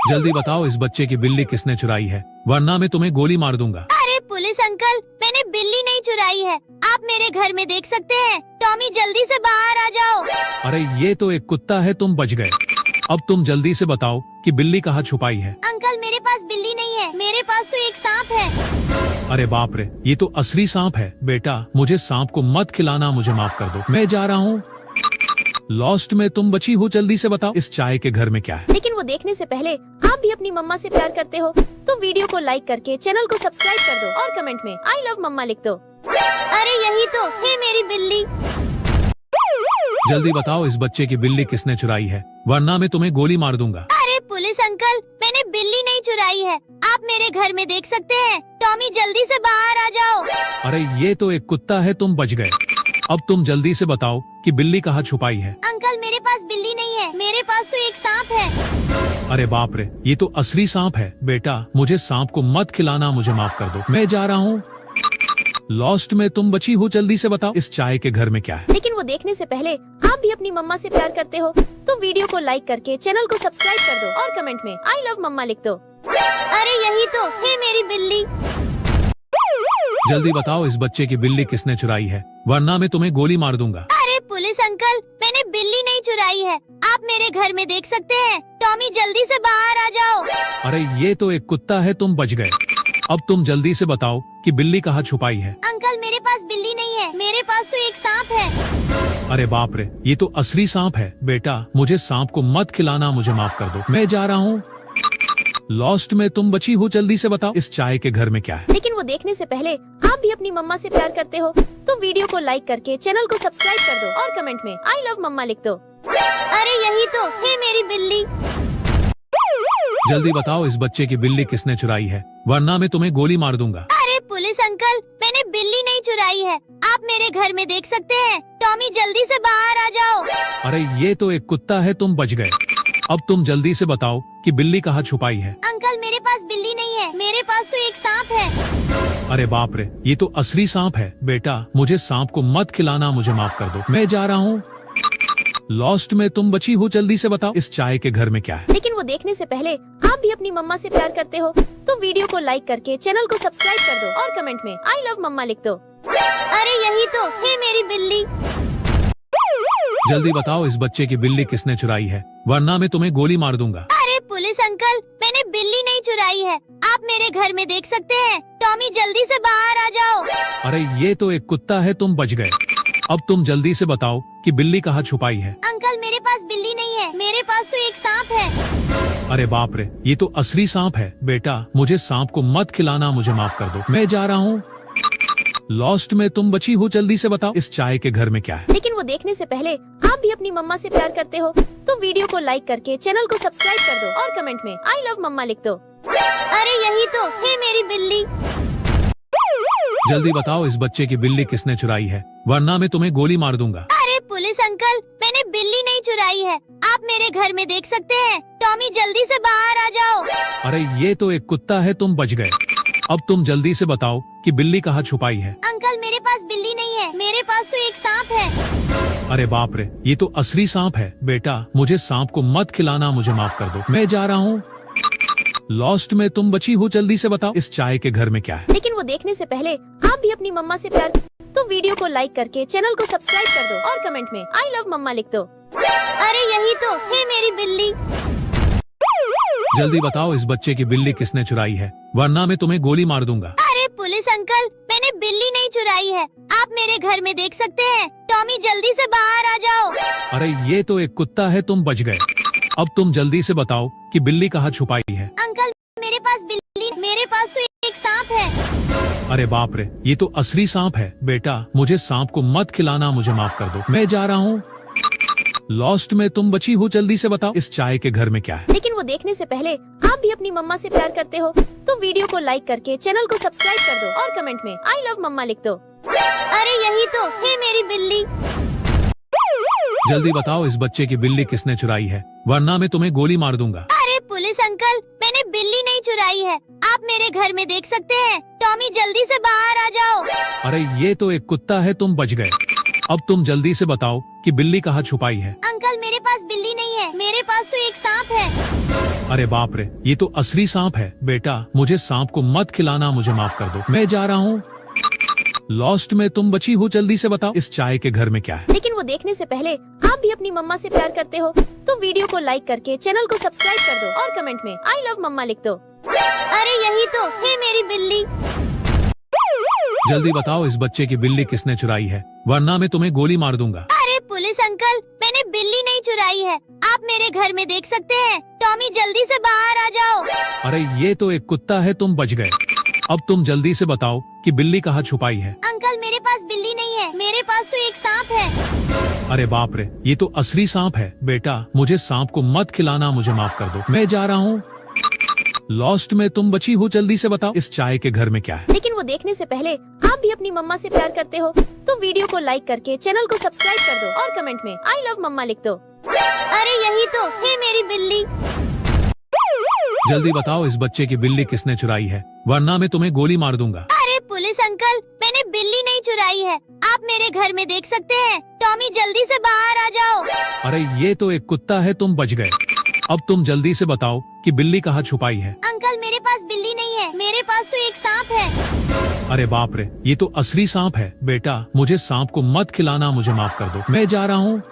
B: जल्दी बताओ इस बच्चे की बिल्ली किसने चुराई है, वरना मैं तुम्हें गोली मार दूंगा।
A: अरे पुलिस अंकल, मैंने बिल्ली नहीं चुराई है, आप मेरे घर में देख सकते हैं। टॉमी जल्दी से बाहर आ जाओ।
B: अरे ये तो एक कुत्ता है, तुम बच गए। अब तुम जल्दी से बताओ कि बिल्ली कहाँ छुपाई है।
A: अंकल मेरे पास बिल्ली नहीं है, मेरे पास तो एक सांप है।
B: अरे बाप रे, ये तो असली सांप है। बेटा मुझे सांप को मत खिलाना, मुझे माफ कर दो, मैं जा रहा हूँ। लॉस्ट में तुम बची हो, जल्दी से बताओ इस चाय के घर में क्या है।
C: लेकिन वो देखने से पहले आप भी अपनी मम्मा से प्यार करते हो तो वीडियो को लाइक करके चैनल को सब्सक्राइब कर दो और कमेंट में आई लव मम्मा लिख दो।
A: अरे यही तो है मेरी बिल्ली।
B: जल्दी बताओ इस बच्चे की बिल्ली किसने चुराई है, वरना मैं तुम्हें गोली मार दूंगा।
A: अरे पुलिस अंकल, मैंने बिल्ली नहीं चुराई है, आप मेरे घर में देख सकते हैं। टॉमी जल्दी से बाहर आ जाओ।
B: अरे ये तो एक कुत्ता है, तुम बच गए। अब तुम जल्दी से बताओ कि बिल्ली कहाँ छुपाई है।
A: अंकल मेरे पास बिल्ली नहीं है, मेरे पास तो एक सांप है।
B: अरे बाप रे, ये तो असली सांप है। बेटा मुझे सांप को मत खिलाना, मुझे माफ कर दो, मैं जा रहा हूँ। लॉस्ट में तुम बची हो, जल्दी से बताओ इस चाय के घर में क्या है।
C: लेकिन वो देखने से पहले आप भी अपनी मम्मा से प्यार करते हो तो वीडियो को लाइक करके चैनल को सब्सक्राइब कर दो और कमेंट में आई लव मम्मा लिख दो।
A: अरे यही तो है मेरी बिल्ली।
B: जल्दी बताओ इस बच्चे की बिल्ली किसने चुराई है, वरना मैं तुम्हें गोली मार दूंगा।
A: अरे पुलिस अंकल, मैंने बिल्ली नहीं चुराई है, आप मेरे घर में देख सकते हैं। टॉमी जल्दी से बाहर आ जाओ।
B: अरे ये तो एक कुत्ता है, तुम बच गए। अब तुम जल्दी से बताओ कि बिल्ली कहाँ छुपाई है।
A: अंकल मेरे पास बिल्ली नहीं है, मेरे पास तो एक सांप है।
B: अरे बाप रे, ये तो असली सांप है। बेटा मुझे सांप को मत खिलाना, मुझे माफ कर दो, मैं जा रहा हूँ। लॉस्ट में तुम बची हो, जल्दी से बताओ इस चाय के घर में क्या है।
C: लेकिन वो देखने से पहले आप भी अपनी मम्मा से प्यार करते हो तो वीडियो को लाइक करके चैनल को सब्सक्राइब कर दो और कमेंट में आई लव मम्मा लिख दो।
A: अरे यही तो है मेरी बिल्ली।
B: जल्दी बताओ इस बच्चे की बिल्ली किसने चुराई है, वरना मैं तुम्हें गोली मार दूंगा।
A: अरे पुलिस अंकल, मैंने बिल्ली नहीं चुराई है, आप मेरे घर में देख सकते हैं। टॉमी जल्दी से बाहर आ जाओ।
B: अरे ये तो एक कुत्ता है, तुम बच गए। अब तुम जल्दी से बताओ कि बिल्ली कहाँ छुपाई है।
A: अंकल मेरे पास बिल्ली नहीं है, मेरे पास तो एक सांप है।
B: अरे बाप रे, ये तो असली सांप है। बेटा मुझे सांप को मत खिलाना, मुझे माफ कर दो, मैं जा रहा हूँ। लॉस्ट में तुम बची हो, जल्दी से बताओ इस चाय के घर में क्या है।
C: लेकिन वो देखने से पहले आप भी अपनी मम्मा से प्यार करते हो तो वीडियो को लाइक करके चैनल को सब्सक्राइब कर दो और कमेंट में आई लव मम्मा लिख दो।
A: अरे यही तो है मेरी बिल्ली।
B: जल्दी बताओ इस बच्चे की बिल्ली किसने चुराई है, वरना मैं तुम्हें गोली मार दूंगा।
A: अरे पुलिस अंकल, मैंने बिल्ली नहीं चुराई है, आप मेरे घर में देख सकते हैं। टॉमी जल्दी से बाहर आ जाओ।
B: अरे ये तो एक कुत्ता है, तुम बच गए। अब तुम जल्दी से बताओ कि बिल्ली कहाँ छुपाई है।
A: अंकल मेरे पास बिल्ली नहीं है, मेरे पास तो एक सांप है।
B: अरे बाप रे, ये तो असली सांप है। बेटा मुझे सांप को मत खिलाना, मुझे माफ कर दो, मैं जा रहा हूँ। लॉस्ट में तुम बची हो, जल्दी से बताओ इस चाय के घर में क्या है।
C: लेकिन वो देखने से पहले आप भी अपनी मम्मा से प्यार करते हो तो वीडियो को लाइक करके चैनल को सब्सक्राइब कर दो और कमेंट में आई लव मम्मा लिख दो।
A: अरे यही तो है मेरी बिल्ली।
B: जल्दी बताओ इस बच्चे की बिल्ली किसने चुराई है, वरना मैं तुम्हें गोली मार दूंगा।
A: अरे पुलिस अंकल, मैंने बिल्ली नहीं चुराई है, आप मेरे घर में देख सकते हैं। टॉमी जल्दी से बाहर आ जाओ।
B: अरे ये तो एक कुत्ता है, तुम बच गए। अब तुम जल्दी से बताओ कि बिल्ली कहाँ छुपाई है।
A: अंकल मेरे पास बिल्ली नहीं है, मेरे पास तो एक सांप है।
B: अरे बाप रे, ये तो असली सांप है। बेटा मुझे सांप को मत खिलाना, मुझे माफ कर दो, मैं जा रहा हूँ। लॉस्ट में तुम बची हो, जल्दी से बताओ इस चाय के घर में क्या है।
C: लेकिन वो देखने से पहले आप भी अपनी मम्मा से प्यार तो वीडियो को लाइक करके चैनल को सब्सक्राइब कर दो और कमेंट में आई लव मम्मा लिख दो।
A: अरे यही तो है मेरी बिल्ली।
B: जल्दी बताओ इस बच्चे की बिल्ली किसने चुराई है, वरना मैं तुम्हें गोली मार दूंगा।
A: अरे पुलिस अंकल, मैंने बिल्ली नहीं चुराई है, आप मेरे घर में देख सकते हैं। टॉमी जल्दी से बाहर आ जाओ।
B: अरे ये तो एक कुत्ता है, तुम बच गए। अब तुम जल्दी से बताओ कि बिल्ली कहाँ छुपाई है।
A: अंकल मेरे पास बिल्ली, मेरे पास तो एक सांप है।
B: अरे बाप रे, ये तो असली सांप है। बेटा मुझे सांप को मत खिलाना, मुझे माफ कर दो, मैं जा रहा हूँ। लॉस्ट में तुम बची हो, जल्दी से बताओ इस चाय के घर में क्या है।
C: लेकिन वो देखने से पहले आप भी अपनी मम्मा से प्यार करते हो तो वीडियो को लाइक करके चैनल को सब्सक्राइब कर दो और कमेंट में आई लव मम्मा लिख दो।
A: अरे यही तो है मेरी बिल्ली।
B: जल्दी बताओ इस बच्चे की बिल्ली किसने चुराई है, वरना मैं तुम्हें गोली मार दूंगा।
A: अरे पुलिस अंकल, मैंने बिल्ली नहीं चुराई है, आप मेरे घर में देख सकते हैं। टॉमी जल्दी से बाहर आ जाओ।
B: अरे ये तो एक कुत्ता है, तुम बच गए। अब तुम जल्दी से बताओ कि बिल्ली कहाँ छुपाई है।
A: अंकल मेरे पास बिल्ली नहीं है, मेरे पास तो एक सांप है।
B: अरे बाप रे, ये तो असली सांप है। बेटा मुझे सांप को मत खिलाना, मुझे माफ कर दो, मैं जा रहा हूँ। लॉस्ट में तुम बची हो, जल्दी से बताओ इस चाय के घर में क्या है।
C: लेकिन वो देखने से पहले आप भी अपनी मम्मा से प्यार करते हो तो वीडियो को लाइक करके चैनल को सब्सक्राइब कर दो और कमेंट में आई लव मम्मा लिख दो।
A: अरे यही तो है मेरी बिल्ली।
B: जल्दी बताओ इस बच्चे की बिल्ली किसने चुराई है, वरना मैं तुम्हें गोली मार दूंगा।
A: अरे पुलिस अंकल, मैंने बिल्ली नहीं चुराई है, आप मेरे घर में देख सकते हैं। टॉमी जल्दी से बाहर आ जाओ।
B: अरे ये तो एक कुत्ता है, तुम बच गए। अब तुम जल्दी से बताओ कि बिल्ली कहाँ छुपाई है।
A: अंकल मेरे पास बिल्ली नहीं है, मेरे पास तो एक सांप है।
B: अरे बाप रे, ये तो असली सांप है। बेटा मुझे सांप को मत खिलाना, मुझे माफ कर दो, मैं जा रहा हूँ। लॉस्ट में तुम बची हो, जल्दी से बताओ इस चाय के घर में क्या है।
C: लेकिन वो देखने से पहले आप भी अपनी मम्मा से प्यार करते हो तो वीडियो को लाइक करके चैनल को सब्सक्राइब कर दो और कमेंट में आई लव मम्मा लिख दो।
A: अरे यही तो है मेरी बिल्ली।
B: जल्दी बताओ इस बच्चे की बिल्ली किसने चुराई है, वरना मैं तुम्हें गोली मार दूंगा।
A: अरे पुलिस अंकल, मैंने बिल्ली नहीं चुराई है, आप मेरे घर में देख सकते हैं। टॉमी जल्दी से बाहर आ जाओ।
B: अरे ये तो एक कुत्ता है, तुम बच गए। अब तुम जल्दी से बताओ कि बिल्ली कहाँ छुपाई है।
A: अंकल मेरे पास बिल्ली नहीं है, मेरे पास तो एक सांप है।
B: अरे बाप रे, ये तो असली सांप है। बेटा मुझे सांप को मत खिलाना, मुझे माफ कर दो, मैं जा रहा हूँ।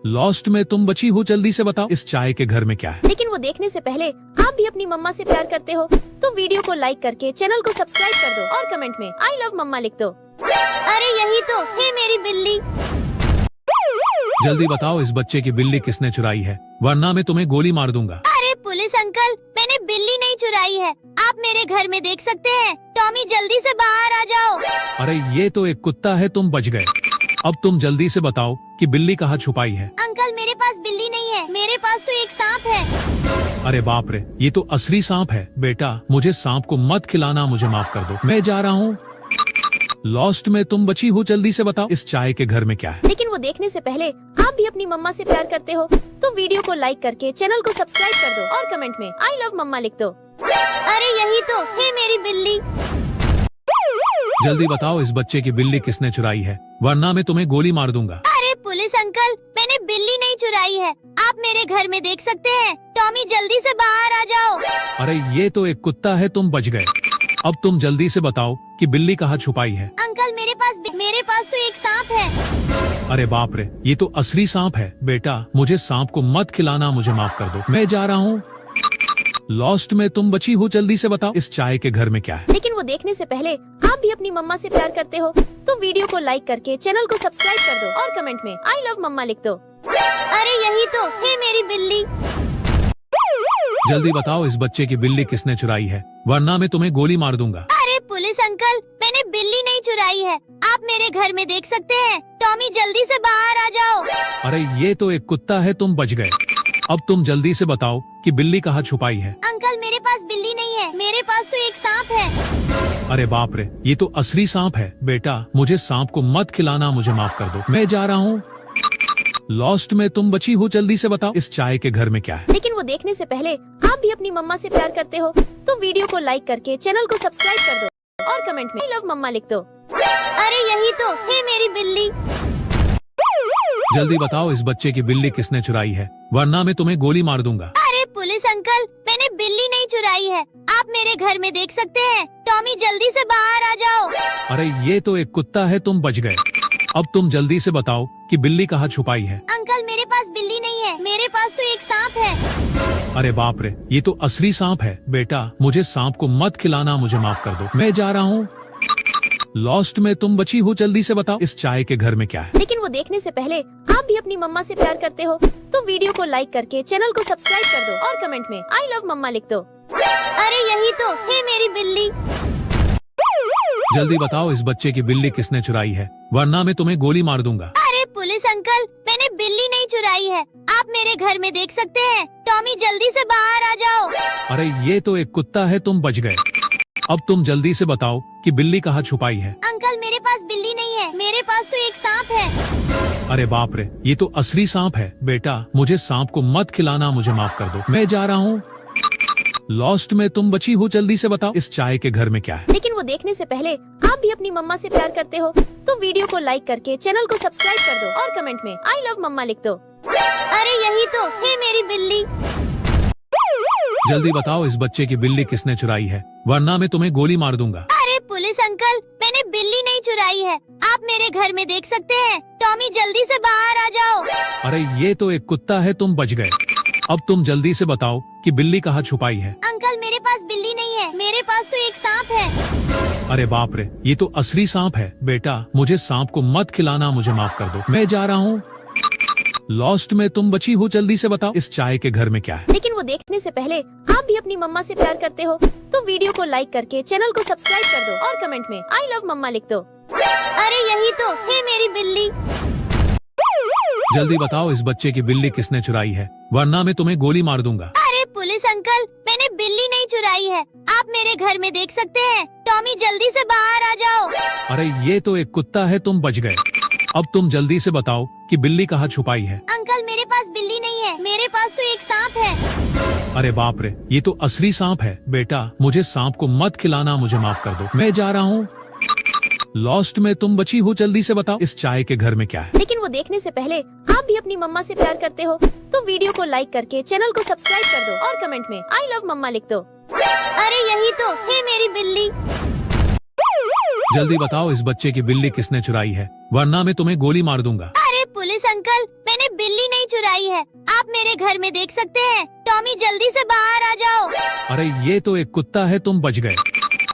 B: लॉस्ट में तुम बची हो, जल्दी से बताओ इस चाय के घर में क्या है।
C: लेकिन वो देखने से पहले आप भी अपनी मम्मा से प्यार करते हो तो वीडियो को लाइक करके चैनल को सब्सक्राइब कर दो और कमेंट में आई लव मम्मा लिख दो।
A: अरे यही तो है मेरी बिल्ली।
B: जल्दी बताओ इस बच्चे की बिल्ली किसने चुराई है, वरना मैं तुम्हें गोली मार दूंगा।
A: अरे पुलिस अंकल, मैंने बिल्ली नहीं चुराई है, आप मेरे घर में देख सकते हैं। टॉमी जल्दी से बाहर आ जाओ।
B: अरे ये तो एक कुत्ता है, तुम बच गए। अब तुम जल्दी से बताओ कि बिल्ली कहाँ छुपाई है।
A: अंकल मेरे पास बिल्ली नहीं है, मेरे पास तो एक सांप है।
B: अरे बाप रे, ये तो असली सांप है। बेटा मुझे सांप को मत खिलाना, मुझे माफ कर दो, मैं जा रहा हूँ। लॉस्ट में तुम बची हो, जल्दी से बताओ इस चाय के घर में क्या है।
C: लेकिन वो देखने से पहले आप भी अपनी मम्मा से प्यार करते हो तो वीडियो को लाइक करके चैनल को सब्सक्राइब कर दो और कमेंट में आई लव मम्मा लिख दो।
A: अरे यही तो है मेरी बिल्ली।
B: जल्दी बताओ इस बच्चे की बिल्ली किसने चुराई है, वरना मैं तुम्हें गोली मार दूंगा।
A: अरे पुलिस अंकल, मैंने बिल्ली नहीं चुराई है, आप मेरे घर में देख सकते हैं। टॉमी जल्दी से बाहर आ जाओ।
B: अरे ये तो एक कुत्ता है, तुम बच गए। अब तुम जल्दी से बताओ कि बिल्ली कहाँ छुपाई है।
A: अंकल मेरे पास तो एक सांप है।
B: अरे बाप रे, ये तो असली सांप है। बेटा मुझे सांप को मत खिलाना, मुझे माफ कर दो, मैं जा रहा हूँ। लॉस्ट में तुम बची हो, जल्दी से बताओ इस चाय के घर में क्या है।
C: लेकिन वो देखने से पहले आप भी अपनी मम्मा से प्यार करते हो तो वीडियो को लाइक करके चैनल को सब्सक्राइब कर दो और कमेंट में आई लव मम्मा लिख दो।
A: अरे यही तो है मेरी बिल्ली।
B: जल्दी बताओ इस बच्चे की बिल्ली किसने चुराई है, वरना मैं तुम्हें गोली मार दूंगा।
A: अरे पुलिस अंकल, मैंने बिल्ली नहीं चुराई है, आप मेरे घर में देख सकते हैं। टॉमी जल्दी से बाहर आ जाओ।
B: अरे ये तो एक कुत्ता है, तुम बच गए। अब तुम जल्दी से बताओ कि बिल्ली कहाँ छुपाई है।
A: अंकल मेरे पास बिल्ली नहीं है, मेरे पास तो एक सांप है।
B: अरे बाप रे, ये तो असली सांप है। बेटा मुझे सांप को मत खिलाना, मुझे माफ कर दो, मैं जा रहा हूँ। लॉस्ट में तुम बची हो, जल्दी से बताओ इस चाय के घर में क्या है।
C: लेकिन वो देखने से पहले आप भी अपनी मम्मा से प्यार करते हो तो वीडियो को लाइक करके चैनल को सब्सक्राइब कर दो और कमेंट में आई लव मम्मा लिख दो।
A: अरे यही तो है मेरी बिल्ली।
B: जल्दी बताओ इस बच्चे की बिल्ली किसने चुराई है, वरना मैं तुम्हें गोली मार दूंगा।
A: अरे पुलिस अंकल, मैंने बिल्ली नहीं चुराई है, आप मेरे घर में देख सकते हैं। टॉमी जल्दी से बाहर आ जाओ।
B: अरे ये तो एक कुत्ता है, तुम बच गए। अब तुम जल्दी से बताओ कि बिल्ली कहाँ छुपाई है।
A: अंकल मेरे पास बिल्ली नहीं है, मेरे पास तो एक सांप है।
B: अरे बाप रे, ये तो असली सांप है। बेटा मुझे सांप को मत खिलाना, मुझे माफ कर दो, मैं जा रहा हूँ। लॉस्ट में तुम बची हो, जल्दी से बताओ इस चाय के घर में क्या है।
C: लेकिन वो देखने से पहले आप भी अपनी मम्मा से प्यार करते हो तो वीडियो को लाइक करके चैनल को सब्सक्राइब कर दो और कमेंट में आई लव मम्मा लिख दो।
A: अरे यही तो है मेरी बिल्ली।
B: जल्दी बताओ इस बच्चे की बिल्ली किसने चुराई है, वरना मैं तुम्हें गोली मार दूंगा।
A: अरे पुलिस अंकल, मैंने बिल्ली नहीं चुराई है, आप मेरे घर में देख सकते हैं। टॉमी जल्दी से बाहर आ जाओ।
B: अरे ये तो एक कुत्ता है, तुम बच गए। अब तुम जल्दी से बताओ कि बिल्ली कहाँ छुपाई है।
A: अंकल मेरे पास बिल्ली नहीं है, मेरे पास तो एक सांप है।
B: अरे बाप रे, ये तो असली सांप है। बेटा मुझे सांप को मत खिलाना, मुझे माफ कर दो, मैं जा रहा हूँ। लॉस्ट में तुम बची हो, जल्दी से बताओ इस चाय के घर में क्या है।
C: लेकिन वो देखने से पहले आप भी अपनी मम्मा से प्यार करते हो तो वीडियो को लाइक करके चैनल को सब्सक्राइब कर दो और कमेंट में आई लव मम्मा लिख दो।
A: अरे यही तो है मेरी बिल्ली।
B: जल्दी बताओ इस बच्चे की बिल्ली किसने चुराई है, वरना मैं तुम्हें गोली मार दूंगा।
A: अरे पुलिस अंकल, मैंने बिल्ली नहीं चुराई है, आप मेरे घर में देख सकते हैं। टॉमी जल्दी से बाहर आ जाओ।
B: अरे ये तो एक कुत्ता है, तुम बच गए। अब तुम जल्दी से बताओ कि बिल्ली कहाँ छुपाई है।
A: अंकल मेरे पास बिल्ली नहीं है, मेरे पास तो एक सांप है।
B: अरे बाप रे, ये तो असली सांप है। बेटा मुझे सांप को मत खिलाना, मुझे माफ कर दो, मैं जा रहा हूँ। लॉस्ट में तुम बची हो, जल्दी से बताओ इस चाय के घर में क्या है।
C: लेकिन वो देखने से पहले आप भी अपनी मम्मा से प्यार करते हो तो वीडियो को लाइक करके चैनल को सब्सक्राइब कर दो और कमेंट में आई लव मम्मा लिख दो।
A: अरे यही तो है मेरी बिल्ली।
B: जल्दी बताओ इस बच्चे की बिल्ली किसने चुराई है, वरना मैं तुम्हें गोली मार दूंगा।
A: अरे पुलिस अंकल, मैंने बिल्ली नहीं चुराई है, आप मेरे घर में देख सकते हैं। टॉमी जल्दी से बाहर आ जाओ।
B: अरे ये तो एक कुत्ता है, तुम बच गए। अब तुम जल्दी से बताओ कि बिल्ली कहाँ छुपाई है।
A: अंकल मेरे पास बिल्ली नहीं है, मेरे पास तो एक सांप है।
B: अरे बाप रे, ये तो असली सांप है। बेटा मुझे सांप को मत खिलाना, मुझे माफ कर दो, मैं जा रहा हूँ। लॉस्ट में तुम बची हो, जल्दी से बताओ इस चाय के घर में क्या है।
C: लेकिन वो देखने से पहले आप भी अपनी मम्मा से प्यार करते हो तो वीडियो को लाइक करके चैनल को सब्सक्राइब कर दो और कमेंट में आई लव मम्मा लिख दो।
A: अरे यही तो है मेरी बिल्ली।
B: जल्दी बताओ इस बच्चे की बिल्ली किसने चुराई है, वरना मैं तुम्हें गोली मार दूंगा।
A: अरे पुलिस अंकल, मैंने बिल्ली नहीं चुराई है, आप मेरे घर में देख सकते हैं। टॉमी जल्दी से बाहर आ जाओ।
B: अरे ये तो एक कुत्ता है, तुम बच गए।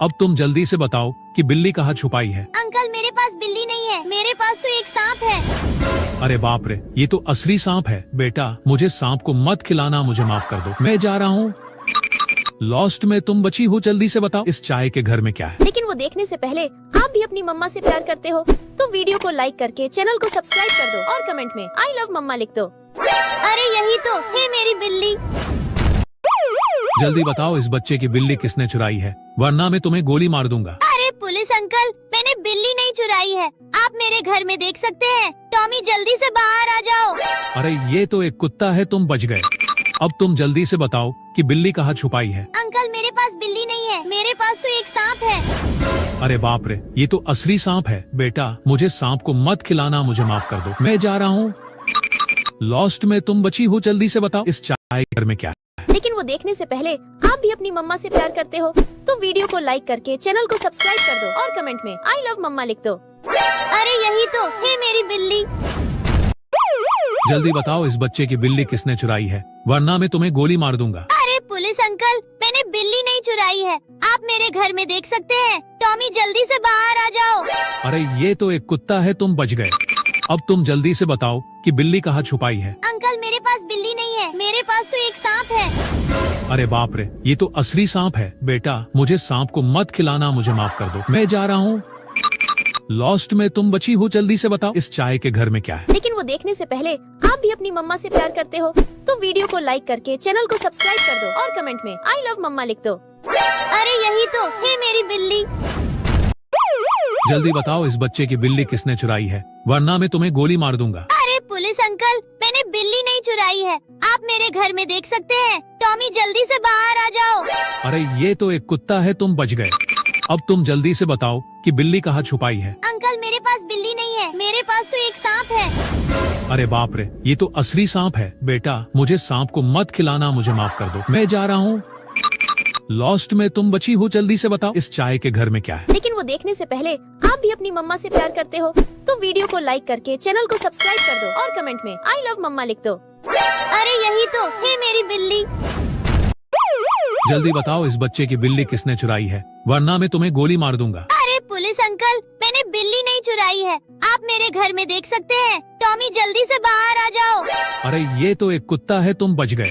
B: अब तुम जल्दी से बताओ कि बिल्ली कहाँ छुपाई है।
A: अंकल मेरे पास बिल्ली नहीं है, मेरे पास तो एक सांप है।
B: अरे बाप रे, ये तो असली सांप है। बेटा मुझे सांप को मत खिलाना, मुझे माफ कर दो, मैं जा रहा हूँ। लॉस्ट में तुम बची हो, जल्दी से बताओ इस चाय के घर में क्या है।
C: लेकिन वो देखने से पहले आप भी अपनी मम्मा से प्यार करते हो तो वीडियो को लाइक करके चैनल को सब्सक्राइब कर दो और कमेंट में आई लव मम्मा लिख दो।
A: अरे यही तो है मेरी बिल्ली।
B: जल्दी बताओ इस बच्चे की बिल्ली किसने चुराई है, वरना मैं तुम्हें गोली मार दूंगा।
A: अरे पुलिस अंकल, मैंने बिल्ली नहीं चुराई है, आप मेरे घर में देख सकते हैं। टॉमी जल्दी से बाहर आ जाओ।
B: अरे ये तो एक कुत्ता है, तुम बच गए। अब तुम जल्दी से बताओ कि बिल्ली कहाँ छुपाई है।
A: अंकल मेरे पास बिल्ली नहीं है, मेरे पास तो एक सांप है।
B: अरे बाप रे, ये तो असली सांप है। बेटा मुझे सांप को मत खिलाना, मुझे माफ कर दो, मैं जा रहा हूँ। लॉस्ट में तुम बची हो, जल्दी से बताओ इस चाय के घर में क्या है।
C: लेकिन वो देखने से पहले आप भी अपनी मम्मा से प्यार करते हो तो वीडियो को लाइक करके चैनल को सब्सक्राइब कर दो और कमेंट में आई लव मम्मा लिख दो।
A: अरे यही तो है मेरी बिल्ली।
B: जल्दी बताओ इस बच्चे की बिल्ली किसने चुराई है, वरना मैं तुम्हें गोली मार दूंगा।
A: अरे पुलिस अंकल, मैंने बिल्ली नहीं चुराई है, आप मेरे घर में देख सकते हैं। टॉमी जल्दी से बाहर आ जाओ।
B: अरे ये तो एक कुत्ता है, तुम बच गए। अब तुम जल्दी से बताओ कि बिल्ली कहाँ छुपाई है।
A: अंकल मेरे पास बिल्ली नहीं है, मेरे पास तो एक सांप है।
B: अरे बाप रे, ये तो असली सांप है। बेटा मुझे सांप को मत खिलाना, मुझे माफ कर दो, मैं जा रहा हूँ। लॉस्ट में तुम बची हो, जल्दी से बताओ इस चाय के घर में क्या है।
C: लेकिन वो देखने से पहले आप भी अपनी मम्मा से प्यार करते हो तो वीडियो को लाइक करके चैनल को सब्सक्राइब कर दो और कमेंट में आई लव मम्मा लिख दो।
A: अरे यही तो है मेरी बिल्ली।
B: जल्दी बताओ इस बच्चे की बिल्ली किसने चुराई है, वरना मैं तुम्हें गोली मार दूंगा।
A: अरे पुलिस अंकल, मैंने बिल्ली नहीं चुराई है, आप मेरे घर में देख सकते हैं। टॉमी जल्दी से बाहर आ जाओ।
B: अरे ये तो एक कुत्ता है, तुम बच गए। अब तुम जल्दी से बताओ कि बिल्ली कहाँ छुपाई है।
A: अंकल मेरे पास बिल्ली नहीं है, मेरे पास तो एक सांप है।
B: अरे बाप रे, ये तो असली सांप है। बेटा मुझे सांप को मत खिलाना, मुझे माफ कर दो, मैं जा रहा हूँ। लॉस्ट में तुम बची हो, जल्दी से बताओ इस चाय के घर में क्या है।
C: लेकिन वो देखने से पहले आप भी अपनी मम्मा से प्यार करते हो तो वीडियो को लाइक करके चैनल को सब्सक्राइब कर दो और कमेंट में आई लव मम्मा लिख दो।
A: अरे यही तो है मेरी बिल्ली।
B: जल्दी बताओ इस बच्चे की बिल्ली किसने चुराई है, वरना मैं तुम्हें गोली मार दूंगा।
A: अरे पुलिस अंकल, मैंने बिल्ली नहीं चुराई है, आप मेरे घर में देख सकते हैं। टॉमी जल्दी से बाहर आ जाओ।
B: अरे ये तो एक कुत्ता है, तुम बच गए।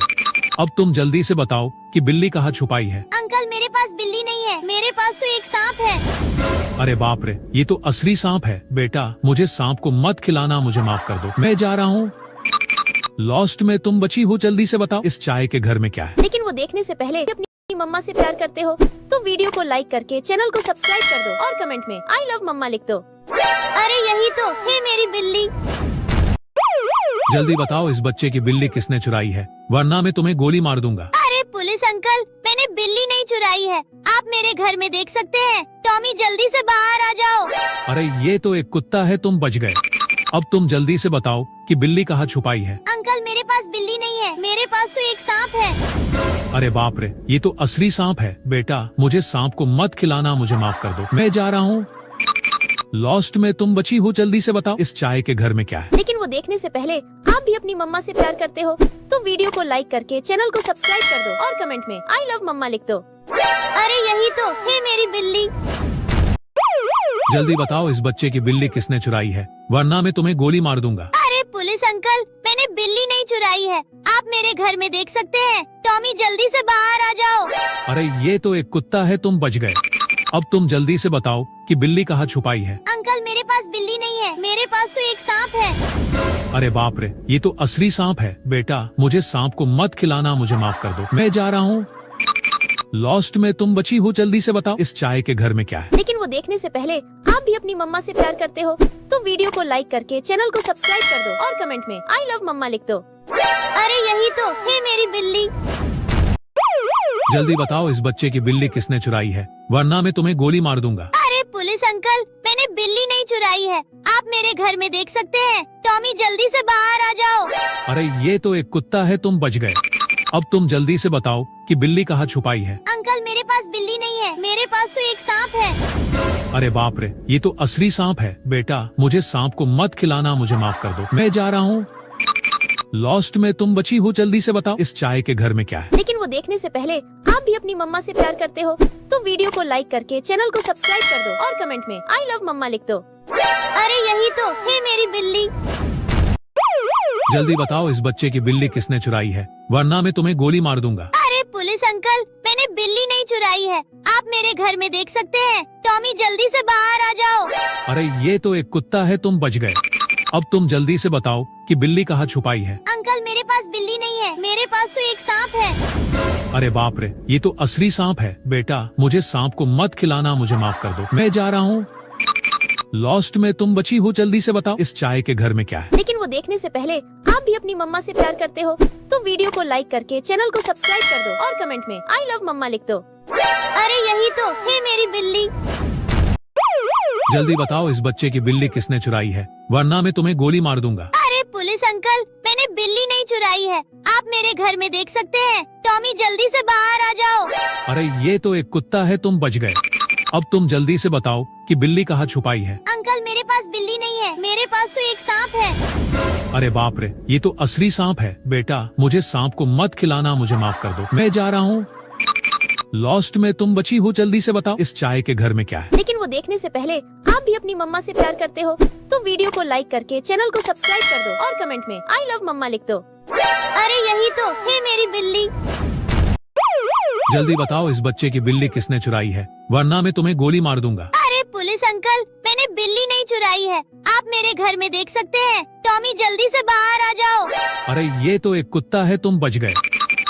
B: अब तुम जल्दी से बताओ कि बिल्ली कहाँ छुपाई है।
A: अंकल मेरे पास बिल्ली नहीं है, मेरे पास तो एक सांप है।
B: अरे बाप रे, ये तो असली सांप है। बेटा मुझे सांप को मत खिलाना, मुझे माफ कर दो, मैं जा रहा हूँ। लॉस्ट में तुम बची हो, जल्दी से बताओ इस चाय के घर में क्या है।
C: लेकिन वो देखने से पहले अपनी मम्मा से प्यार करते हो तो वीडियो को लाइक करके चैनल को सब्सक्राइब कर दो और कमेंट में आई लव मम्मा लिख दो।
A: अरे यही तो है मेरी बिल्ली।
B: जल्दी बताओ इस बच्चे की बिल्ली किसने चुराई है, वरना मैं तुम्हें गोली मार दूंगा।
A: अरे पुलिस अंकल, मैंने बिल्ली नहीं चुराई है, आप मेरे घर में देख सकते हैं। टॉमी जल्दी से बाहर आ जाओ।
B: अरे ये तो एक कुत्ता है, तुम बच गए। अब तुम जल्दी से बताओ कि बिल्ली कहाँ छुपाई है।
A: अंकल मेरे पास बिल्ली नहीं है, मेरे पास तो एक सांप है।
B: अरे बाप रे, ये तो असली सांप है। बेटा मुझे सांप को मत खिलाना, मुझे माफ कर दो, मैं जा रहा हूँ। लॉस्ट में तुम बची हो, जल्दी से बताओ इस चाय के घर में क्या है।
C: लेकिन वो देखने से पहले आप भी अपनी मम्मा से प्यार करते हो तो वीडियो को लाइक करके चैनल को सब्सक्राइब कर दो और कमेंट में आई लव मम्मा लिख दो।
A: अरे यही तो है मेरी बिल्ली।
B: जल्दी बताओ इस बच्चे की बिल्ली किसने चुराई है, वरना मैं तुम्हें गोली मार दूंगा।
A: अरे पुलिस अंकल, मैंने बिल्ली नहीं चुराई है, आप मेरे घर में देख सकते हैं। टॉमी जल्दी से बाहर आ जाओ।
B: अरे ये तो एक कुत्ता है, तुम बच गए। अब तुम जल्दी से बताओ कि बिल्ली कहाँ छुपाई है।
A: अंकल मेरे पास बिल्ली नहीं है, मेरे पास तो एक सांप है।
B: अरे बाप रे, ये तो असली सांप है। बेटा मुझे सांप को मत खिलाना, मुझे माफ कर दो, मैं जा रहा हूँ। लॉस्ट में तुम बची हो, जल्दी से बताओ इस चाय के घर में क्या है।
C: लेकिन वो देखने से पहले आप भी अपनी मम्मा से प्यार करते हो तो वीडियो को लाइक करके चैनल को सब्सक्राइब कर दो और कमेंट में आई लव मम्मा लिख दो।
A: अरे यही तो है मेरी बिल्ली।
B: जल्दी बताओ इस बच्चे की बिल्ली किसने चुराई है, वरना मैं तुम्हें गोली मार दूंगा।
A: अरे पुलिस अंकल, मैंने बिल्ली नहीं चुराई है, आप मेरे घर में देख सकते हैं। टॉमी जल्दी से बाहर आ जाओ।
B: अरे ये तो एक कुत्ता है, तुम बच गए। अब तुम जल्दी से बताओ कि बिल्ली कहाँ छुपाई है।
A: अंकल मेरे पास बिल्ली नहीं है, मेरे पास तो एक सांप है।
B: अरे बाप रे, ये तो असली सांप है। बेटा मुझे सांप को मत खिलाना, मुझे माफ कर दो, मैं जा रहा हूँ। लॉस्ट में तुम बची हो, जल्दी से बताओ इस चाय के घर में क्या है।
C: लेकिन वो देखने से पहले आप भी अपनी मम्मा से प्यार करते हो तो वीडियो को लाइक करके चैनल को सब्सक्राइब कर दो और कमेंट में आई लव मम्मा लिख दो।
A: अरे यही तो है मेरी बिल्ली।
B: जल्दी बताओ इस बच्चे की बिल्ली किसने चुराई है, वरना मैं तुम्हें गोली मार दूंगा।
A: अरे पुलिस अंकल, मैंने बिल्ली नहीं चुराई है, आप मेरे घर में देख सकते हैं। टॉमी जल्दी से बाहर आ जाओ।
B: अरे ये तो एक कुत्ता है, तुम बच गए। अब तुम जल्दी से बताओ कि बिल्ली कहाँ छुपाई है।
A: अंकल मेरे पास बिल्ली नहीं है, मेरे पास तो एक सांप है।
B: अरे बाप रे, ये तो असली सांप है। बेटा मुझे सांप को मत खिलाना, मुझे माफ कर दो, मैं जा रहा हूँ। लॉस्ट में तुम बची हो, जल्दी से बताओ इस चाय के घर में क्या है।
C: लेकिन वो देखने से पहले आप भी अपनी मम्मा से प्यार करते हो तो वीडियो को लाइक करके चैनल को सब्सक्राइब कर दो और कमेंट में आई लव मम्मा लिख दो।
A: अरे यही तो है मेरी बिल्ली।
B: जल्दी बताओ इस बच्चे की बिल्ली किसने चुराई है, वरना मैं तुम्हें गोली मार दूंगा।
A: अरे पुलिस अंकल, मैंने बिल्ली नहीं चुराई है, आप मेरे घर में देख सकते हैं। टॉमी जल्दी से बाहर आ जाओ।
B: अरे ये तो एक कुत्ता है, तुम बच गए। अब तुम जल्दी से बताओ कि बिल्ली कहाँ छुपाई है।
A: अंकल मेरे पास बिल्ली नहीं है, मेरे पास तो एक सांप है।
B: अरे बाप रे, ये तो असली सांप है। बेटा मुझे सांप को मत खिलाना, मुझे माफ कर दो, मैं जा रहा हूँ। लॉस्ट में तुम बची हो, जल्दी से बताओ इस चाय के घर में क्या है।
C: लेकिन वो देखने से पहले आप भी अपनी मम्मा से प्यार करते हो तो वीडियो को लाइक करके चैनल को सब्सक्राइब कर दो और कमेंट में आई लव मम्मा लिख दो।
A: अरे यही तो है मेरी बिल्ली।
B: जल्दी बताओ इस बच्चे की बिल्ली किसने चुराई है, वरना मैं तुम्हें गोली मार दूंगा।
A: अरे पुलिस अंकल, मैंने बिल्ली नहीं चुराई है, आप मेरे घर में देख सकते हैं। टॉमी जल्दी से बाहर आ जाओ।
B: अरे ये तो एक कुत्ता है, तुम बच गए।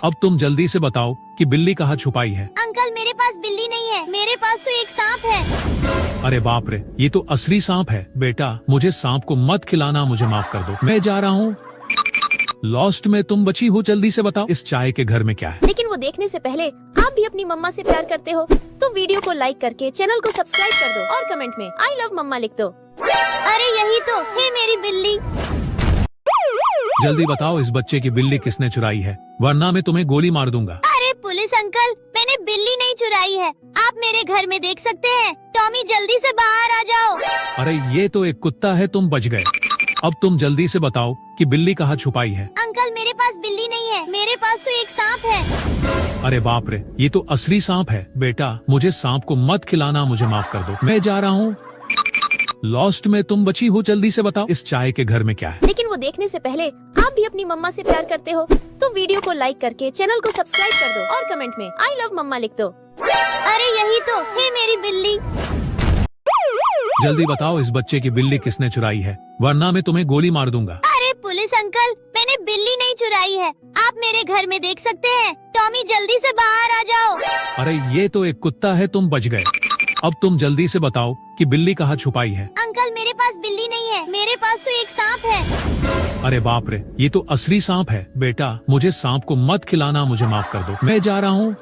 B: अब तुम जल्दी से बताओ कि बिल्ली कहाँ छुपाई है।
A: अंकल मेरे पास बिल्ली नहीं है, मेरे पास तो एक सांप है।
B: अरे बाप रे, ये तो असली सांप है। बेटा मुझे सांप को मत खिलाना, मुझे माफ कर दो, मैं जा रहा हूँ। लॉस्ट में तुम बची हो, जल्दी से बताओ इस चाय के घर में क्या है।
C: लेकिन वो देखने से पहले आप भी अपनी मम्मा से प्यार करते हो तो वीडियो को लाइक करके चैनल को सब्सक्राइब कर दो और कमेंट में आई लव मम्मा लिख दो।
A: अरे यही तो है मेरी बिल्ली।
B: जल्दी बताओ इस बच्चे की बिल्ली किसने चुराई है, वरना मैं तुम्हें गोली मार दूंगा।
A: अरे पुलिस अंकल, मैंने बिल्ली नहीं चुराई है, आप मेरे घर में देख सकते हैं। टॉमी जल्दी से बाहर आ जाओ।
B: अरे ये तो एक कुत्ता है, तुम बच गए। अब तुम जल्दी से बताओ कि बिल्ली कहाँ छुपाई है।
A: अंकल मेरे पास बिल्ली नहीं है, मेरे पास तो एक सांप है।
B: अरे बाप रे, ये तो असली सांप है। बेटा मुझे सांप को मत खिलाना, मुझे माफ कर दो, मैं जा रहा हूँ। लॉस्ट में तुम बची हो, जल्दी से बताओ इस चाय के घर में क्या है।
C: लेकिन वो देखने से पहले आप भी अपनी मम्मा से प्यार करते हो तो वीडियो को लाइक करके चैनल को सब्सक्राइब कर दो और कमेंट में आई लव मम्मा लिख दो।
A: अरे यही तो है मेरी बिल्ली।
B: जल्दी बताओ इस बच्चे की बिल्ली किसने चुराई है, वरना मैं तुम्हें गोली मार दूंगा।
A: अरे पुलिस अंकल, मैंने बिल्ली नहीं चुराई है, आप मेरे घर में देख सकते हैं। टॉमी जल्दी से बाहर आ जाओ।
B: अरे ये तो एक कुत्ता है, तुम बच गए। अब तुम जल्दी से बताओ कि बिल्ली कहाँ छुपाई है।
A: अंकल मेरे पास बिल्ली नहीं है, मेरे पास तो एक सांप है।
B: अरे बाप रे, ये तो असली सांप है। बेटा मुझे सांप को मत खिलाना, मुझे माफ कर दो, मैं जा रहा हूँ।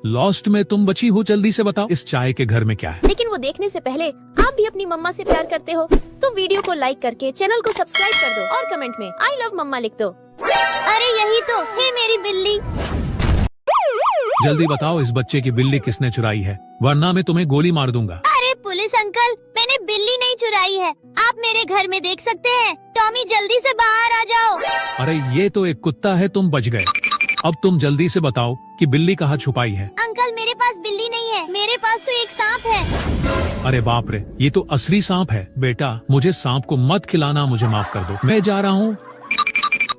B: लॉस्ट में तुम बची हो, जल्दी से बताओ इस चाय के घर में क्या है।
C: लेकिन वो देखने से पहले आप भी अपनी मम्मा से प्यार करते हो तो वीडियो को लाइक करके चैनल को सब्सक्राइब कर दो और कमेंट में आई लव मम्मा लिख दो।
A: अरे यही तो है मेरी बिल्ली।
B: जल्दी बताओ इस बच्चे की बिल्ली किसने चुराई है, वरना मैं तुम्हें गोली मार दूंगा।
A: अरे पुलिस अंकल, मैंने बिल्ली नहीं चुराई है, आप मेरे घर में देख सकते हैं। टॉमी जल्दी से बाहर आ जाओ।
B: अरे ये तो एक कुत्ता है, तुम बच गए। अब तुम जल्दी से बताओ कि बिल्ली कहाँ छुपाई है।
A: अंकल मेरे पास बिल्ली नहीं है, मेरे पास तो एक सांप है।
B: अरे बाप रे, ये तो असली सांप है। बेटा मुझे सांप को मत खिलाना, मुझे माफ कर दो, मैं जा रहा हूँ।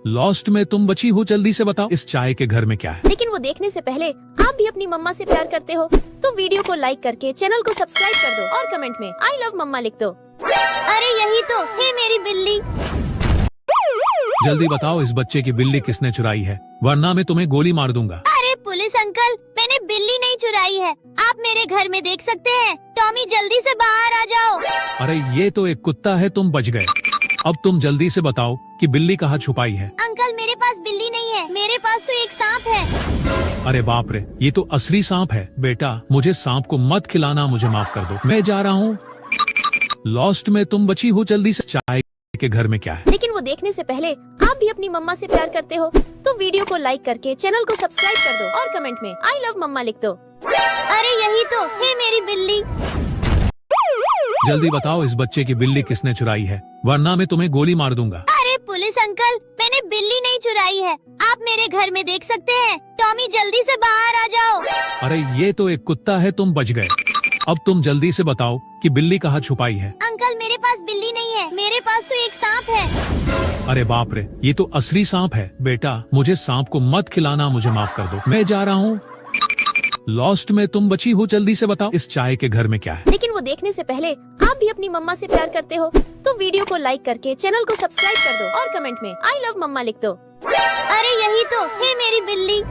B: लॉस्ट में तुम बची हो, जल्दी से बताओ इस चाय के घर में क्या है।
C: लेकिन वो देखने से पहले आप भी अपनी मम्मा से प्यार करते हो तो वीडियो को लाइक करके चैनल को सब्सक्राइब कर दो और कमेंट में आई लव मम्मा लिख दो।
A: अरे यही तो है मेरी बिल्ली।
B: जल्दी बताओ इस बच्चे की बिल्ली किसने चुराई है, वरना मैं तुम्हें गोली मार दूंगा।
A: अरे पुलिस अंकल, मैंने बिल्ली नहीं चुराई है, आप मेरे घर में देख सकते हैं। टॉमी जल्दी से बाहर आ जाओ।
B: अरे ये तो एक कुत्ता है, तुम बच गए। अब तुम जल्दी से बताओ कि बिल्ली कहाँ छुपाई है।
A: अंकल मेरे पास बिल्ली नहीं है, मेरे पास तो एक सांप है।
B: अरे बाप रे, ये तो असली सांप है। बेटा मुझे सांप को मत खिलाना, मुझे माफ कर दो, मैं जा रहा हूँ। लॉस्ट में तुम बची हो, जल्दी से। चाय के घर में क्या है?
C: लेकिन वो देखने से पहले आप भी अपनी मम्मा से प्यार करते हो तो वीडियो को लाइक करके चैनल को सब्सक्राइब कर दो और कमेंट में आई लव मम्मा लिख दो।
A: अरे यही तो है मेरी बिल्ली।
B: जल्दी बताओ इस बच्चे की बिल्ली किसने चुराई है, वरना मैं तुम्हें गोली मार दूंगा।
A: अरे पुलिस अंकल, मैंने बिल्ली नहीं चुराई है, आप मेरे घर में देख सकते हैं। टॉमी जल्दी से बाहर आ जाओ।
B: अरे ये तो एक कुत्ता है, तुम बच गए। अब तुम जल्दी से बताओ कि बिल्ली कहाँ छुपाई है।
A: अंकल मेरे पास बिल्ली नहीं है, मेरे पास तो एक सांप है।
B: अरे बाप रे, ये तो असली सांप है। बेटा मुझे सांप को मत खिलाना, मुझे माफ कर दो, मैं जा रहा हूँ। लॉस्ट में तुम बची हो, जल्दी से बताओ इस चाय के घर में क्या है।
C: लेकिन वो देखने से पहले आप भी अपनी मम्मा से प्यार करते हो तो वीडियो को लाइक करके चैनल को सब्सक्राइब कर दो और कमेंट में आई लव मम्मा लिख दो।
A: अरे यही तो है मेरी बिल्ली।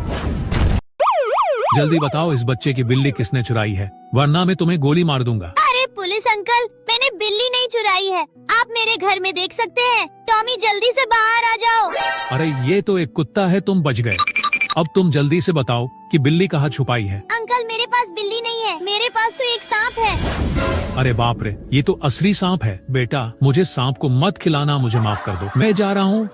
B: जल्दी बताओ इस बच्चे की बिल्ली किसने चुराई है, वरना मैं तुम्हें गोली मार दूंगा।
A: अरे पुलिस अंकल, मैंने बिल्ली नहीं चुराई है, आप मेरे घर में देख सकते हैं। टॉमी जल्दी से बाहर आ जाओ।
B: अरे ये तो एक कुत्ता है, तुम बच गए। अब तुम जल्दी से बताओ कि बिल्ली कहाँ छुपाई है।
A: अंकल मेरे पास बिल्ली नहीं है, मेरे पास तो एक सांप है।
B: अरे बाप रे, ये तो असली सांप है। बेटा मुझे सांप को मत खिलाना, मुझे माफ कर दो, मैं जा रहा हूँ।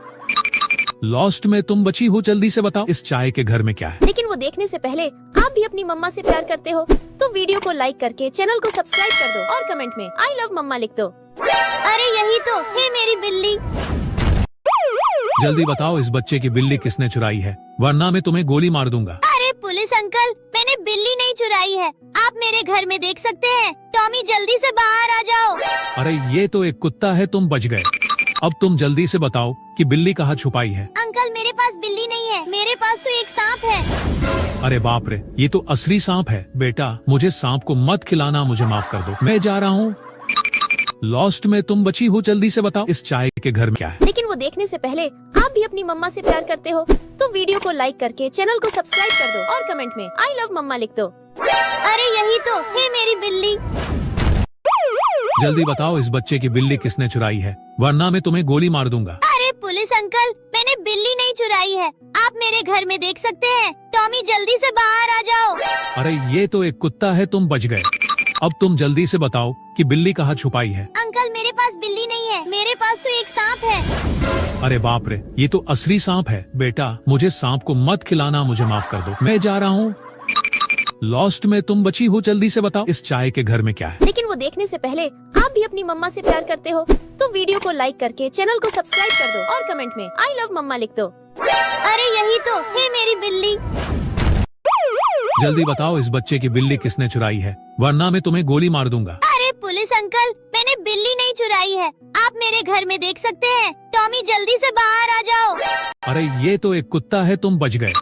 B: लॉस्ट में तुम बची हो, जल्दी से बताओ इस चाय के घर में क्या है।
C: लेकिन वो देखने से पहले आप भी अपनी मम्मा से प्यार करते हो तो वीडियो को लाइक करके चैनल को सब्सक्राइब कर दो और कमेंट में आई लव मम्मा लिख दो।
A: अरे यही तो है मेरी बिल्ली।
B: जल्दी बताओ इस बच्चे की बिल्ली किसने चुराई है, वरना मैं तुम्हें गोली मार दूंगा।
A: अरे पुलिस अंकल, मैंने बिल्ली नहीं चुराई है, आप मेरे घर में देख सकते हैं। टॉमी जल्दी से बाहर आ जाओ।
B: अरे ये तो एक कुत्ता है, तुम बच गए। अब तुम जल्दी से बताओ कि बिल्ली कहाँ छुपाई है।
A: अंकल मेरे पास बिल्ली नहीं है, मेरे पास तो एक सांप है।
B: अरे बाप रे, ये तो असली सांप है। बेटा मुझे सांप को मत खिलाना, मुझे माफ कर दो, मैं जा रहा हूँ। लॉस्ट में तुम बची हो, जल्दी से बताओ इस चाय के घर में क्या है।
C: लेकिन वो देखने से पहले आप भी अपनी मम्मा से प्यार करते हो तो वीडियो को लाइक करके चैनल को सब्सक्राइब कर दो और कमेंट में आई लव मम्मा लिख दो।
A: अरे यही तो है मेरी बिल्ली।
B: जल्दी बताओ इस बच्चे की बिल्ली किसने चुराई है, वरना मैं तुम्हें गोली मार दूंगा।
A: अरे पुलिस अंकल, मैंने बिल्ली नहीं चुराई है, आप मेरे घर में देख सकते हैं। टॉमी जल्दी से बाहर आ जाओ।
B: अरे ये तो एक कुत्ता है, तुम बच गए। अब तुम जल्दी से बताओ कि बिल्ली कहाँ छुपाई है।
A: अंकल मेरे पास बिल्ली नहीं है, मेरे पास तो एक सांप है।
B: अरे बाप रे, ये तो असली सांप है। बेटा मुझे सांप को मत खिलाना, मुझे माफ कर दो, मैं जा रहा हूँ। लॉस्ट में तुम बची हो, जल्दी से बताओ इस चाय के घर में क्या है।
C: लेकिन वो देखने से पहले आप भी अपनी मम्मा से प्यार करते हो तो वीडियो को लाइक करके चैनल को सब्सक्राइब कर दो और कमेंट में आई लव मम्मा लिख दो।
A: अरे यही तो है मेरी बिल्ली।
B: जल्दी बताओ इस बच्चे की बिल्ली किसने चुराई है, वरना मैं तुम्हें गोली मार दूंगा।
A: अरे पुलिस अंकल, मैंने बिल्ली नहीं चुराई है, आप मेरे घर में देख सकते हैं। टॉमी जल्दी से बाहर आ जाओ।
B: अरे ये तो एक कुत्ता है, तुम बच गए।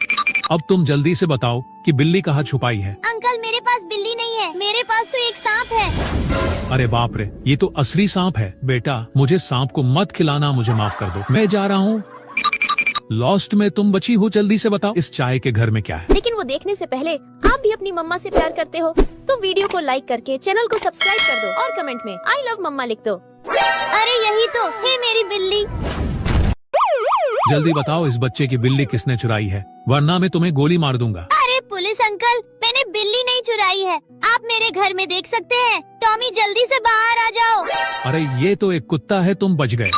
B: अब तुम जल्दी से बताओ कि बिल्ली कहाँ छुपाई है।
A: अंकल मेरे पास बिल्ली नहीं है, मेरे पास तो एक सांप है।
B: अरे बाप रे, ये तो असली सांप है। बेटा मुझे सांप को मत खिलाना, मुझे माफ कर दो, मैं जा रहा हूँ। लॉस्ट में तुम बची हो, जल्दी से बताओ इस चाय के घर में क्या है।
C: लेकिन वो देखने से पहले आप भी अपनी मम्मा से प्यार करते हो तो वीडियो को लाइक करके चैनल को सब्सक्राइब कर दो और कमेंट में आई लव मम्मा लिख दो।
A: अरे यही तो है मेरी बिल्ली।
B: जल्दी बताओ इस बच्चे की बिल्ली किसने चुराई है, वरना मैं तुम्हें गोली मार दूंगा।
A: अरे पुलिस अंकल, मैंने बिल्ली नहीं चुराई है, आप मेरे घर में देख सकते हैं। टॉमी जल्दी से बाहर आ जाओ।
B: अरे ये तो एक कुत्ता है, तुम बच गए।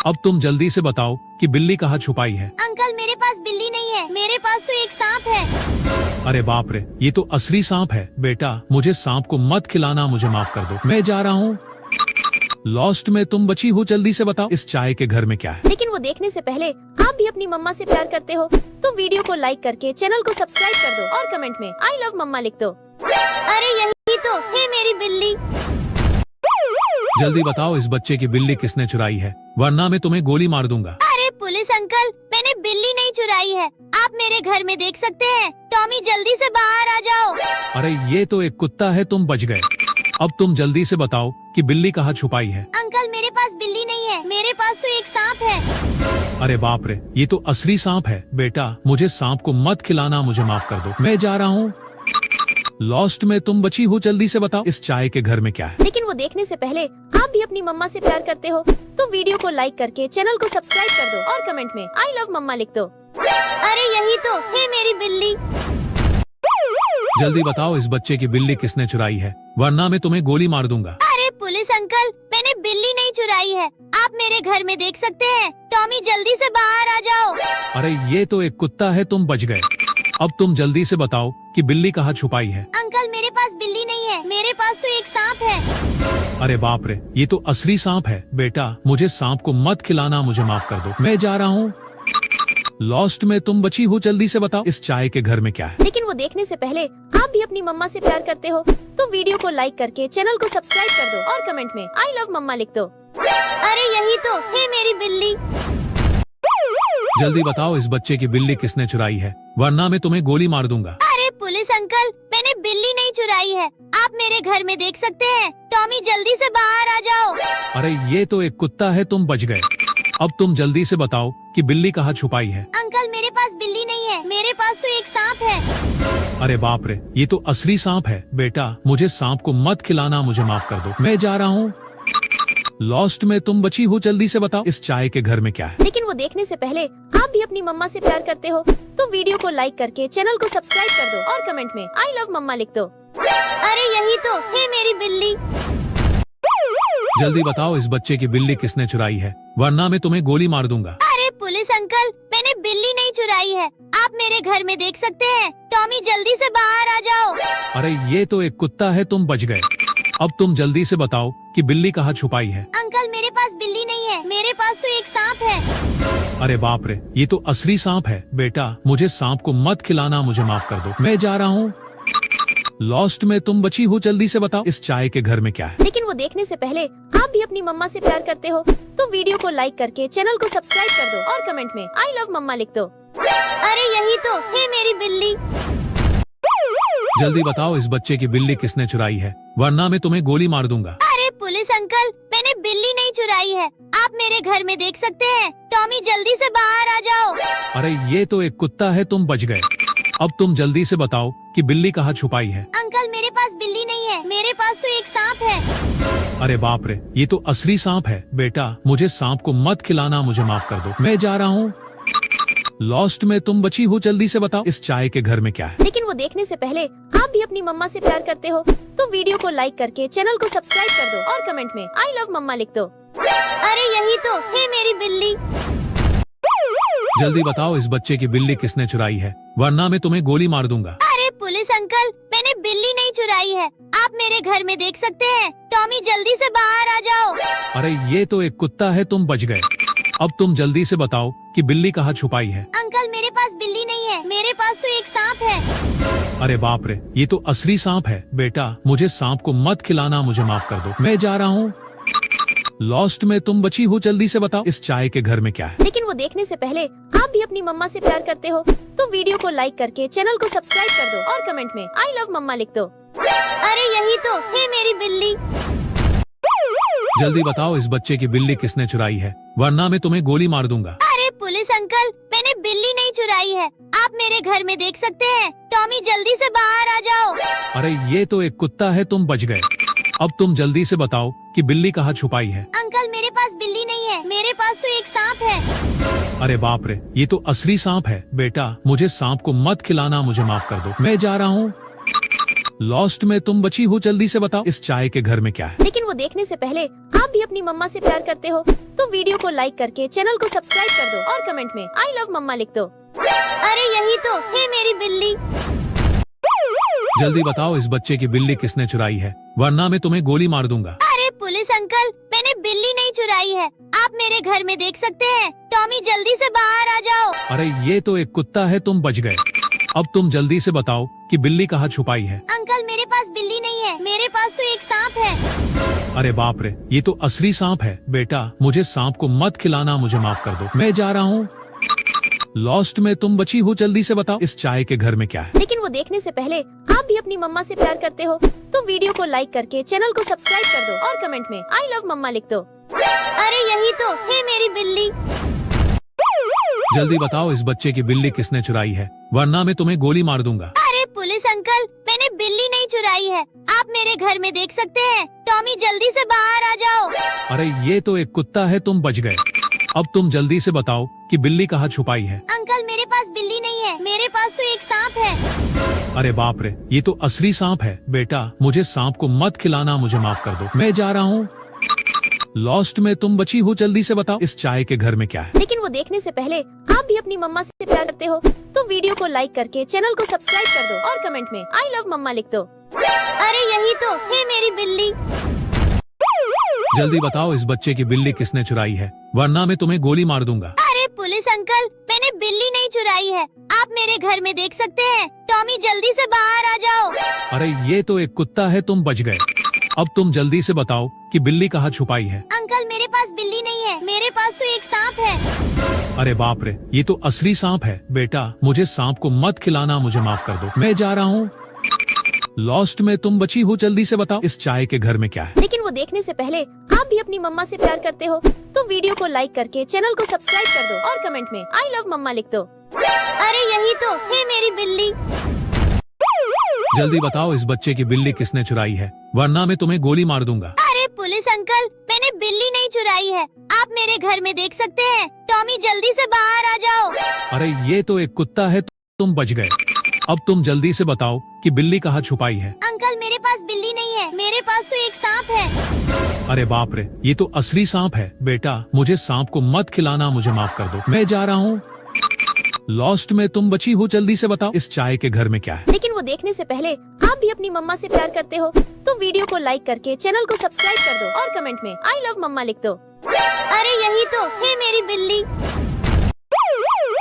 B: अब तुम जल्दी से बताओ कि बिल्ली कहाँ छुपाई है।
A: अंकल मेरे पास बिल्ली नहीं है, मेरे पास तो एक सांप है।
B: अरे बाप रे, ये तो असली सांप है। बेटा मुझे सांप को मत खिलाना, मुझे माफ कर दो, मैं जा रहा हूँ। लॉस्ट में तुम बची हो, जल्दी से बताओ इस चाय के घर में क्या है।
C: लेकिन वो देखने से पहले आप भी अपनी मम्मा से प्यार करते हो तो वीडियो को लाइक करके चैनल को सब्सक्राइब कर दो और कमेंट में आई लव मम्मा लिख दो।
A: अरे यही तो है मेरी बिल्ली।
B: जल्दी बताओ इस बच्चे की बिल्ली किसने चुराई है, वरना मैं तुम्हें गोली मार दूंगा।
A: अरे पुलिस अंकल, मैंने बिल्ली नहीं चुराई है, आप मेरे घर में देख सकते हैं। टॉमी जल्दी से बाहर आ जाओ।
B: अरे ये तो एक कुत्ता है, तुम बच गए। अब तुम जल्दी से बताओ कि बिल्ली कहाँ छुपाई है।
A: अंकल मेरे पास बिल्ली नहीं है, मेरे पास तो एक सांप है।
B: अरे बाप रे, ये तो असली सांप है। बेटा मुझे सांप को मत खिलाना, मुझे माफ कर दो, मैं जा रहा हूँ। लॉस्ट में तुम बची हो, जल्दी से बताओ इस चाय के घर में क्या है।
C: लेकिन वो देखने से पहले आप भी अपनी मम्मा से प्यार करते हो तो वीडियो को लाइक करके चैनल को सब्सक्राइब कर दो और कमेंट में आई लव मम्मा लिख दो।
A: अरे यही तो है मेरी बिल्ली।
B: जल्दी बताओ इस बच्चे की बिल्ली किसने चुराई है, वरना मैं तुम्हें गोली मार दूंगा।
A: अरे पुलिस अंकल, मैंने बिल्ली नहीं चुराई है, आप मेरे घर में देख सकते हैं। टॉमी जल्दी से बाहर आ जाओ।
B: अरे ये तो एक कुत्ता है, तुम बच गए। अब तुम जल्दी से बताओ कि बिल्ली कहाँ छुपाई है।
A: अंकल मेरे पास बिल्ली नहीं है, मेरे पास तो एक सांप है।
B: अरे बाप रे, ये तो असली सांप है। बेटा मुझे सांप को मत खिलाना, मुझे माफ कर दो, मैं जा रहा हूँ। लॉस्ट में तुम बची हो, जल्दी से बताओ इस चाय के घर में क्या है।
C: लेकिन वो देखने से पहले आप भी अपनी मम्मा से प्यार करते हो तो वीडियो को लाइक करके चैनल को सब्सक्राइब कर दो और कमेंट में आई लव मम्मा लिख दो।
A: अरे यही तो है मेरी बिल्ली।
B: जल्दी बताओ इस बच्चे की बिल्ली किसने चुराई है, वरना मैं तुम्हें गोली मार दूंगा।
A: अरे पुलिस अंकल, मैंने बिल्ली नहीं चुराई है, आप मेरे घर में देख सकते हैं। टॉमी जल्दी से बाहर आ जाओ।
B: अरे ये तो एक कुत्ता है, तुम बच गए। अब तुम जल्दी से बताओ कि बिल्ली कहाँ छुपाई है।
A: अंकल मेरे पास बिल्ली नहीं है, मेरे पास तो एक सांप है।
B: अरे बाप रे, ये तो असली सांप है। बेटा मुझे सांप को मत खिलाना, मुझे माफ कर दो, मैं जा रहा हूँ। लॉस्ट में तुम बची हो, जल्दी से बताओ इस चाय के घर में क्या है।
C: लेकिन वो देखने से पहले आप भी अपनी मम्मा से प्यार करते हो तो वीडियो को लाइक करके चैनल को सब्सक्राइब कर दो और कमेंट में आई लव मम्मा लिख दो।
A: अरे यही तो है मेरी बिल्ली।
B: जल्दी बताओ इस बच्चे की बिल्ली किसने चुराई है, वरना मैं तुम्हें गोली मार दूंगा।
A: अरे पुलिस अंकल, मैंने बिल्ली नहीं चुराई है, आप मेरे घर में देख सकते हैं। टॉमी जल्दी से बाहर आ जाओ।
B: अरे ये तो एक कुत्ता है, तुम बच गए। अब तुम जल्दी से बताओ कि बिल्ली कहाँ छुपाई है।
A: अंकल मेरे पास बिल्ली नहीं है, मेरे पास तो एक सांप है।
B: अरे बाप रे, ये तो असली सांप है। बेटा मुझे सांप को मत खिलाना, मुझे माफ कर दो, मैं जा रहा हूँ। लॉस्ट में तुम बची हो, जल्दी से बताओ इस चाय के घर में क्या है।
C: लेकिन वो देखने से पहले आप भी अपनी मम्मा से प्यार करते हो तो वीडियो को लाइक करके चैनल को सब्सक्राइब कर दो और कमेंट में आई लव मम्मा लिख दो।
A: अरे यही तो है मेरी बिल्ली।
B: जल्दी बताओ इस बच्चे की बिल्ली किसने चुराई है, वरना मैं तुम्हें गोली मार दूंगा।
A: अरे पुलिस अंकल, मैंने बिल्ली नहीं चुराई है, आप मेरे घर में देख सकते हैं। टॉमी जल्दी से बाहर आ जाओ।
B: अरे ये तो एक कुत्ता है, तुम बच गए। अब तुम जल्दी से बताओ कि बिल्ली कहाँ छुपाई है।
A: अंकल मेरे पास बिल्ली नहीं है, मेरे पास तो एक सांप है।
B: अरे बाप रे, ये तो असली सांप है। बेटा मुझे सांप को मत खिलाना, मुझे माफ कर दो, मैं जा रहा हूँ। लॉस्ट में तुम बची हो, जल्दी से बताओ इस चाय के घर में क्या है।
C: लेकिन वो देखने से पहले आप भी अपनी मम्मा से प्यार करते हो तो वीडियो को लाइक करके चैनल को सब्सक्राइब कर दो और कमेंट में आई लव मम्मा लिख दो।
A: अरे यही तो है मेरी बिल्ली।
B: जल्दी बताओ इस बच्चे की बिल्ली किसने चुराई है, वरना मैं तुम्हें गोली मार दूंगा।
A: अरे पुलिस अंकल, मैंने बिल्ली नहीं चुराई है, आप मेरे घर में देख सकते हैं। टॉमी जल्दी से बाहर आ जाओ।
B: अरे ये तो एक कुत्ता है, तुम बच गए। अब तुम जल्दी से बताओ कि बिल्ली कहाँ छुपाई है।
A: अंकल मेरे पास बिल्ली नहीं है, मेरे पास तो एक सांप है।
B: अरे बाप रे, ये तो असली सांप है। बेटा मुझे सांप को मत खिलाना, मुझे माफ कर दो, मैं जा रहा हूँ। लॉस्ट में तुम बची हो, जल्दी से बताओ इस चाय के घर में क्या है।
C: लेकिन वो देखने से पहले आप भी अपनी मम्मा से प्यार करते हो तो वीडियो को लाइक करके चैनल को सब्सक्राइब कर दो और कमेंट में आई लव मम्मा लिख दो।
A: अरे यही तो है मेरी बिल्ली।
B: जल्दी बताओ इस बच्चे की बिल्ली किसने चुराई है, वरना मैं तुम्हें गोली मार दूंगा।
A: अरे पुलिस अंकल, मैंने बिल्ली नहीं चुराई है, आप मेरे घर में देख सकते हैं। टॉमी जल्दी से बाहर आ जाओ।
B: अरे ये तो एक कुत्ता है, तुम बच गए। अब तुम जल्दी से बताओ कि बिल्ली कहाँ छुपाई है।
A: अंकल मेरे पास बिल्ली नहीं है, मेरे पास तो एक सांप है।
B: अरे बाप रे, ये तो असली सांप है। बेटा मुझे सांप को मत खिलाना, मुझे माफ कर दो, मैं जा रहा हूँ। लॉस्ट में तुम बची हो, जल्दी से बताओ इस चाय के घर में क्या है।
C: लेकिन वो देखने से पहले आप भी अपनी मम्मा से प्यार करते हो तो वीडियो को लाइक करके चैनल को सब्सक्राइब कर दो और कमेंट में आई लव मम्मा लिख दो।
A: अरे यही तो है मेरी बिल्ली।
B: जल्दी बताओ इस बच्चे की बिल्ली किसने चुराई है, वरना मैं तुम्हें गोली मार दूंगा।
A: अरे पुलिस अंकल, मैंने बिल्ली नहीं चुराई है, आप मेरे घर में देख सकते हैं। टॉमी जल्दी से बाहर आ जाओ।
B: अरे ये तो एक कुत्ता है, तुम बच गए। अब तुम जल्दी से बताओ कि बिल्ली कहाँ छुपाई है।
A: अंकल मेरे पास बिल्ली नहीं है, मेरे पास तो एक सांप है।
B: अरे बाप रे, ये तो असली सांप है। बेटा मुझे सांप को मत खिलाना, मुझे माफ कर दो, मैं जा रहा हूँ। लॉस्ट में तुम बची हो, जल्दी से बताओ इस चाय के घर में क्या है।
C: लेकिन वो देखने से पहले आप भी अपनी मम्मा से प्यार करते हो तो वीडियो को लाइक करके चैनल को सब्सक्राइब कर दो और कमेंट में आई लव मम्मा लिख दो।
A: अरे यही तो है मेरी बिल्ली।
B: जल्दी बताओ इस बच्चे की बिल्ली किसने चुराई है, वरना मैं तुम्हें गोली मार दूंगा।
A: अरे पुलिस अंकल, मैंने बिल्ली नहीं चुराई है, आप मेरे घर में देख सकते हैं। टॉमी जल्दी से बाहर आ जाओ।
B: अरे ये तो एक कुत्ता है, तुम बच गए। अब तुम जल्दी से बताओ कि बिल्ली कहाँ छुपाई है।
A: अंकल मेरे पास बिल्ली नहीं है, मेरे पास तो एक सांप है।
B: अरे बाप रे, ये तो असली सांप है। बेटा मुझे सांप को मत खिलाना, मुझे माफ कर दो, मैं जा रहा हूँ। लॉस्ट में तुम बची हो, जल्दी से बताओ इस चाय के घर में क्या है।
C: लेकिन वो देखने से पहले आप भी अपनी मम्मा से प्यार करते हो तो वीडियो को लाइक करके चैनल को सब्सक्राइब कर दो और कमेंट में आई लव मम्मा लिख दो।
A: अरे यही तो है मेरी बिल्ली।
B: जल्दी बताओ इस बच्चे की बिल्ली किसने चुराई है, वरना मैं तुम्हें गोली मार दूंगा।
A: अरे पुलिस अंकल, मैंने बिल्ली नहीं चुराई है, आप मेरे घर में देख सकते हैं। टॉमी जल्दी से बाहर आ जाओ।
B: अरे ये तो एक कुत्ता है, तुम बच गए। अब तुम जल्दी से बताओ कि बिल्ली कहाँ छुपाई है।
A: अंकल मेरे पास बिल्ली नहीं है, मेरे पास तो एक सांप है।
B: अरे बाप रे, ये तो असली सांप है। बेटा मुझे सांप को मत खिलाना, मुझे माफ कर दो, मैं जा रहा हूँ। लॉस्ट में तुम बची हो, जल्दी से बताओ इस चाय के घर में क्या है।
C: लेकिन वो देखने से पहले आप भी अपनी मम्मा से प्यार करते हो तो वीडियो को लाइक करके चैनल को सब्सक्राइब कर दो और कमेंट में आई लव मम्मा लिख दो।
A: अरे यही तो है मेरी बिल्ली।
B: जल्दी बताओ इस बच्चे की बिल्ली किसने चुराई है, वरना मैं तुम्हें गोली मार दूंगा।
A: अरे पुलिस अंकल, मैंने बिल्ली नहीं चुराई है, आप मेरे घर में देख सकते हैं। टॉमी जल्दी से बाहर आ जाओ।
B: अरे ये तो एक कुत्ता है, तुम बच गए। अब तुम जल्दी से बताओ कि बिल्ली कहाँ छुपाई है।
A: अंकल मेरे पास बिल्ली नहीं है, मेरे पास तो एक सांप है।
B: अरे बाप रे, ये तो असली सांप है। बेटा मुझे सांप को मत खिलाना, मुझे माफ कर दो, मैं जा रहा हूँ। लॉस्ट में तुम बची हो, जल्दी से बताओ इस चाय के घर में क्या है।
C: लेकिन वो देखने से पहले आप भी अपनी मम्मा से प्यार करते हो तो वीडियो को लाइक करके चैनल को सब्सक्राइब कर दो और कमेंट में आई लव मम्मा लिख दो।
A: अरे यही तो है मेरी बिल्ली।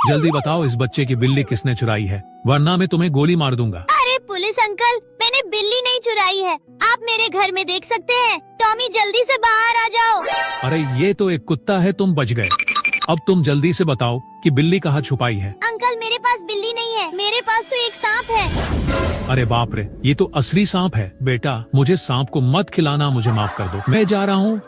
B: जल्दी बताओ इस बच्चे की बिल्ली किसने चुराई है, वरना मैं तुम्हें गोली मार दूंगा।
A: अरे पुलिस अंकल, मैंने बिल्ली नहीं चुराई है, आप मेरे घर में देख सकते हैं। टॉमी जल्दी से बाहर आ जाओ।
B: अरे ये तो एक कुत्ता है, तुम बच गए। अब तुम जल्दी से बताओ कि बिल्ली कहाँ छुपाई है।
A: अंकल मेरे पास बिल्ली नहीं है, मेरे पास तो एक सांप है।
B: अरे बाप रे, ये तो असली सांप है। बेटा मुझे सांप को मत खिलाना, मुझे माफ कर दो, मैं जा रहा हूँ।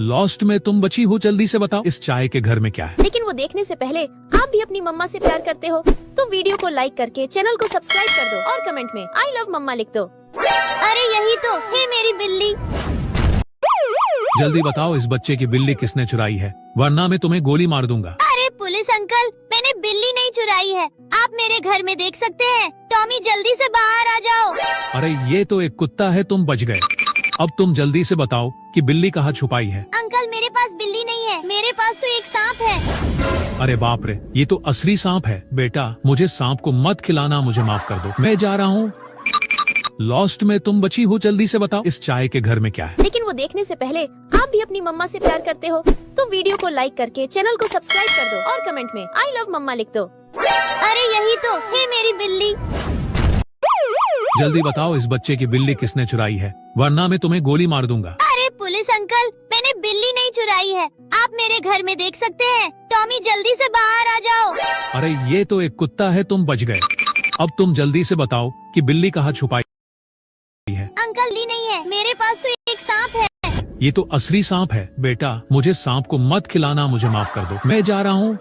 B: लॉस्ट में तुम बची हो, जल्दी से बताओ इस चाय के घर में क्या है।
C: लेकिन वो देखने से पहले आप भी अपनी मम्मा से प्यार करते हो तो वीडियो को लाइक करके चैनल को सब्सक्राइब कर दो और कमेंट में आई लव मम्मा लिख दो।
A: अरे यही तो है मेरी बिल्ली।
B: जल्दी बताओ इस बच्चे की बिल्ली किसने चुराई है, वरना मैं तुम्हें गोली मार दूंगा।
A: अरे पुलिस अंकल, मैंने बिल्ली नहीं चुराई है, आप मेरे घर में देख सकते हैं। टॉमी जल्दी से बाहर आ जाओ।
B: अरे ये तो एक कुत्ता है, तुम बच गए। अब तुम जल्दी से बताओ कि बिल्ली कहाँ छुपाई है।
A: अंकल मेरे पास बिल्ली नहीं है, मेरे पास तो एक सांप है।
B: अरे बाप रे, ये तो असली सांप है। बेटा मुझे सांप को मत खिलाना, मुझे माफ कर दो, मैं जा रहा हूँ। लॉस्ट में तुम बची हो, जल्दी से बताओ इस चाय के घर में क्या है।
C: लेकिन वो देखने से पहले आप भी अपनी मम्मा से प्यार करते हो तो वीडियो को लाइक करके चैनल को सब्सक्राइब कर दो और कमेंट में आई लव मम्मा लिख दो।
A: अरे यही तो है मेरी बिल्ली।
B: जल्दी बताओ इस बच्चे की बिल्ली किसने चुराई है, वरना मैं तुम्हें गोली मार दूंगा।
A: अरे पुलिस अंकल, मैंने बिल्ली नहीं चुराई है, आप मेरे घर में देख सकते हैं। टॉमी जल्दी से बाहर आ जाओ।
B: अरे ये तो एक कुत्ता है, तुम बच गए। अब तुम जल्दी से बताओ कि बिल्ली कहाँ छुपाई है।
A: अंकल बिल्ली नहीं है, मेरे पास तो एक सांप है।
B: ये तो असली सांप है। बेटा मुझे सांप को मत खिलाना, मुझे माफ कर दो, मैं जा रहा हूँ।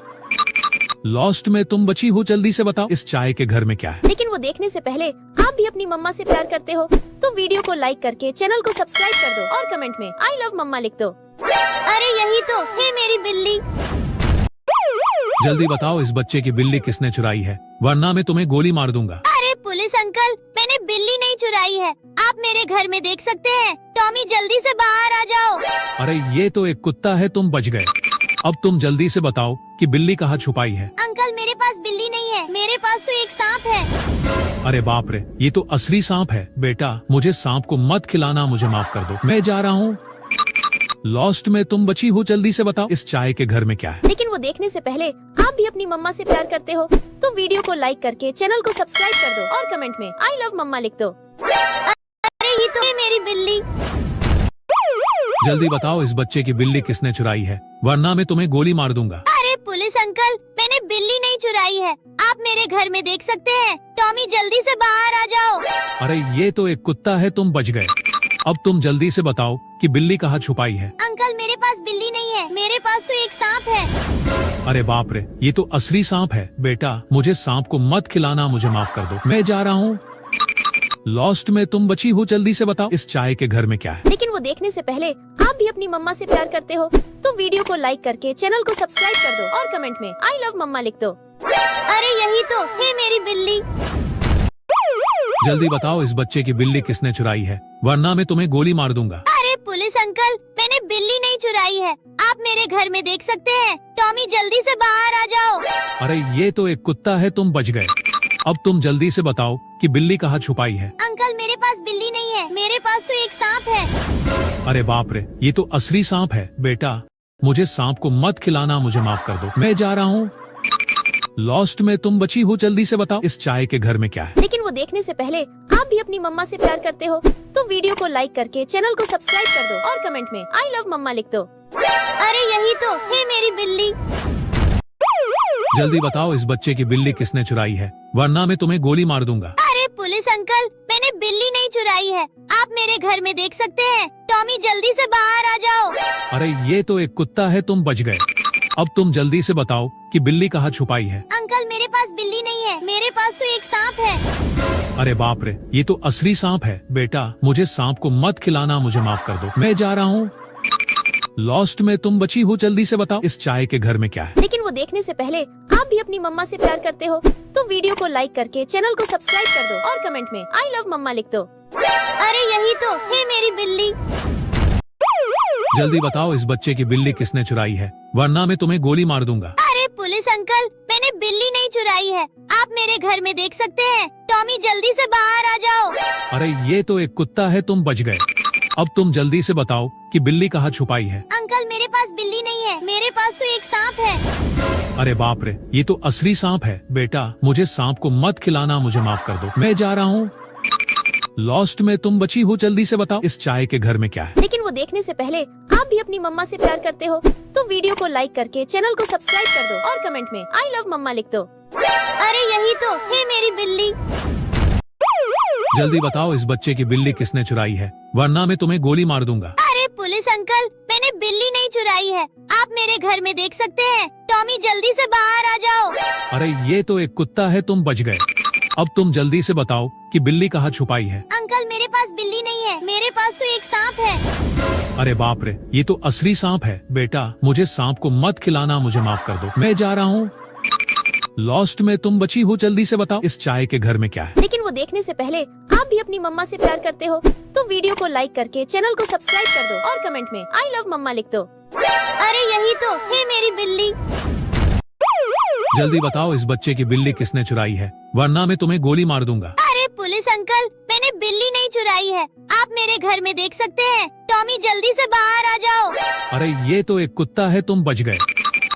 B: लॉस्ट में तुम बची हो, जल्दी से बताओ इस चाय के घर में क्या है।
C: लेकिन वो देखने से पहले आप भी अपनी मम्मा से प्यार करते हो तो वीडियो को लाइक करके चैनल को सब्सक्राइब कर दो और कमेंट में आई लव मम्मा लिख दो।
A: अरे यही तो है मेरी बिल्ली।
B: जल्दी बताओ इस बच्चे की बिल्ली किसने चुराई है, वरना मैं तुम्हें गोली मार दूंगा।
A: अरे पुलिस अंकल, मैंने बिल्ली नहीं चुराई है, आप मेरे घर में देख सकते हैं। टॉमी जल्दी से बाहर आ जाओ।
B: अरे ये तो एक कुत्ता है, तुम बच गए। अब तुम जल्दी से बताओ कि बिल्ली कहाँ छुपाई है।
A: अंकल मेरे पास बिल्ली नहीं है, मेरे पास तो एक सांप है।
B: अरे बाप रे, ये तो असली सांप है। बेटा मुझे सांप को मत खिलाना, मुझे माफ कर दो, मैं जा रहा हूँ। लॉस्ट में तुम बची हो, जल्दी से बताओ इस चाय के घर में क्या है।
C: लेकिन वो देखने से पहले आप भी अपनी मम्मा से प्यार करते हो तो वीडियो को लाइक करके चैनल को सब्सक्राइब कर दो और कमेंट में आई लव मम्मा लिख दो।
A: अरे ये तो है मेरी बिल्ली।
B: जल्दी बताओ इस बच्चे की बिल्ली किसने चुराई है, वरना मैं तुम्हें गोली मार दूंगा।
A: अरे पुलिस अंकल, मैंने बिल्ली नहीं चुराई है, आप मेरे घर में देख सकते हैं। टॉमी जल्दी से बाहर आ जाओ।
B: अरे ये तो एक कुत्ता है, तुम बच गए। अब तुम जल्दी से बताओ कि बिल्ली कहाँ छुपाई है।
A: अंकल मेरे पास बिल्ली नहीं है, मेरे पास तो एक सांप है।
B: अरे बाप रे, ये तो असली सांप है। बेटा मुझे सांप को मत खिलाना, मुझे माफ कर दो, मैं जा रहा हूँ। लॉस्ट में तुम बची हो, जल्दी से बताओ इस चाय के घर में क्या है।
C: लेकिन वो देखने से पहले आप भी अपनी मम्मा से प्यार करते हो तो वीडियो को लाइक करके चैनल को सब्सक्राइब कर दो और कमेंट में आई लव मम्मा लिख दो।
A: अरे यही तो है मेरी बिल्ली।
B: जल्दी बताओ इस बच्चे की बिल्ली किसने चुराई है, वरना मैं तुम्हें गोली मार दूंगा।
A: अरे पुलिस अंकल, मैंने बिल्ली नहीं चुराई है, आप मेरे घर में देख सकते हैं। टॉमी जल्दी से बाहर आ जाओ।
B: अरे ये तो एक कुत्ता है, तुम बच गए। अब तुम जल्दी से बताओ कि बिल्ली कहाँ छुपाई है।
A: अंकल मेरे पास बिल्ली नहीं है, मेरे पास तो एक सांप है।
B: अरे बाप रे, ये तो असली सांप है। बेटा मुझे सांप को मत खिलाना, मुझे माफ कर दो, मैं जा रहा हूँ। लॉस्ट में तुम बची हो, जल्दी से बताओ इस चाय के घर में क्या है।
C: लेकिन वो देखने से पहले आप भी अपनी मम्मा से प्यार करते हो तो वीडियो को लाइक करके चैनल को सब्सक्राइब कर दो और कमेंट में आई लव मम्मा लिख दो।
A: अरे यही तो है मेरी बिल्ली।
B: जल्दी बताओ इस बच्चे की बिल्ली किसने चुराई है, वरना मैं तुम्हें गोली मार दूंगा।
A: अरे पुलिस अंकल, मैंने बिल्ली नहीं चुराई है, आप मेरे घर में देख सकते हैं। टॉमी जल्दी से बाहर आ जाओ।
B: अरे ये तो एक कुत्ता है, तुम बच गए। अब तुम जल्दी से बताओ कि बिल्ली कहाँ छुपाई है।
A: अंकल मेरे पास बिल्ली नहीं है, मेरे पास तो एक सांप है।
B: अरे बाप रे, ये तो असली सांप है। बेटा मुझे सांप को मत खिलाना, मुझे माफ कर दो, मैं जा रहा हूँ। लॉस्ट में तुम बची हो, जल्दी से बताओ इस चाय के घर में क्या है।
C: लेकिन वो देखने से पहले आप भी अपनी मम्मा से प्यार करते हो तो वीडियो को लाइक करके चैनल को सब्सक्राइब कर दो और कमेंट में आई लव मम्मा लिख दो।
A: अरे यही तो है मेरी बिल्ली।
B: जल्दी बताओ इस बच्चे की बिल्ली किसने चुराई है, वरना मैं तुम्हें गोली मार दूंगा।
A: अरे पुलिस अंकल, मैंने बिल्ली नहीं चुराई है, आप मेरे घर में देख सकते हैं। टॉमी जल्दी से बाहर आ जाओ।
B: अरे ये तो एक कुत्ता है, तुम बच गए। अब तुम जल्दी से बताओ कि बिल्ली कहाँ छुपाई है।
A: अंकल मेरे पास बिल्ली नहीं है, मेरे पास तो एक सांप है।
B: अरे बाप रे, ये तो असली सांप है। बेटा मुझे सांप को मत खिलाना, मुझे माफ कर दो, मैं जा रहा हूँ। लॉस्ट में तुम बची हो, जल्दी से बताओ इस चाय के घर में क्या है।
C: लेकिन वो देखने से पहले आप भी अपनी मम्मा से प्यार करते हो तो वीडियो को लाइक करके चैनल को सब्सक्राइब कर दो और कमेंट में आई लव मम्मा लिख दो।
A: अरे यही तो है मेरी बिल्ली।
B: जल्दी बताओ इस बच्चे की बिल्ली किसने चुराई है, वरना मैं तुम्हें गोली मार दूंगा।
A: अरे पुलिस अंकल, मैंने बिल्ली नहीं चुराई है, आप मेरे घर में देख सकते हैं। टॉमी जल्दी से बाहर आ जाओ।
B: अरे ये तो एक कुत्ता है, तुम बच गए। अब तुम जल्दी से बताओ कि बिल्ली कहाँ छुपाई है।
A: अंकल मेरे पास बिल्ली नहीं है, मेरे पास तो एक सांप है।
B: अरे बाप रे, ये तो असली सांप है। बेटा मुझे सांप को मत खिलाना, मुझे माफ कर दो, मैं जा रहा हूँ। लॉस्ट में तुम बची हो, जल्दी से बताओ इस चाय के घर में क्या है।
C: लेकिन वो देखने से पहले आप भी अपनी मम्मा से प्यार करते हो तो वीडियो को लाइक करके चैनल को सब्सक्राइब कर दो और कमेंट में आई लव मम्मा लिख दो।
A: अरे यही तो है मेरी बिल्ली।
B: जल्दी बताओ इस बच्चे की बिल्ली किसने चुराई है, वरना मैं तुम्हें गोली मार दूंगा।
A: अरे पुलिस अंकल, मैंने बिल्ली नहीं चुराई है, आप मेरे घर में देख सकते हैं। टॉमी जल्दी से बाहर आ जाओ।
B: अरे ये तो एक कुत्ता है, तुम बच गए।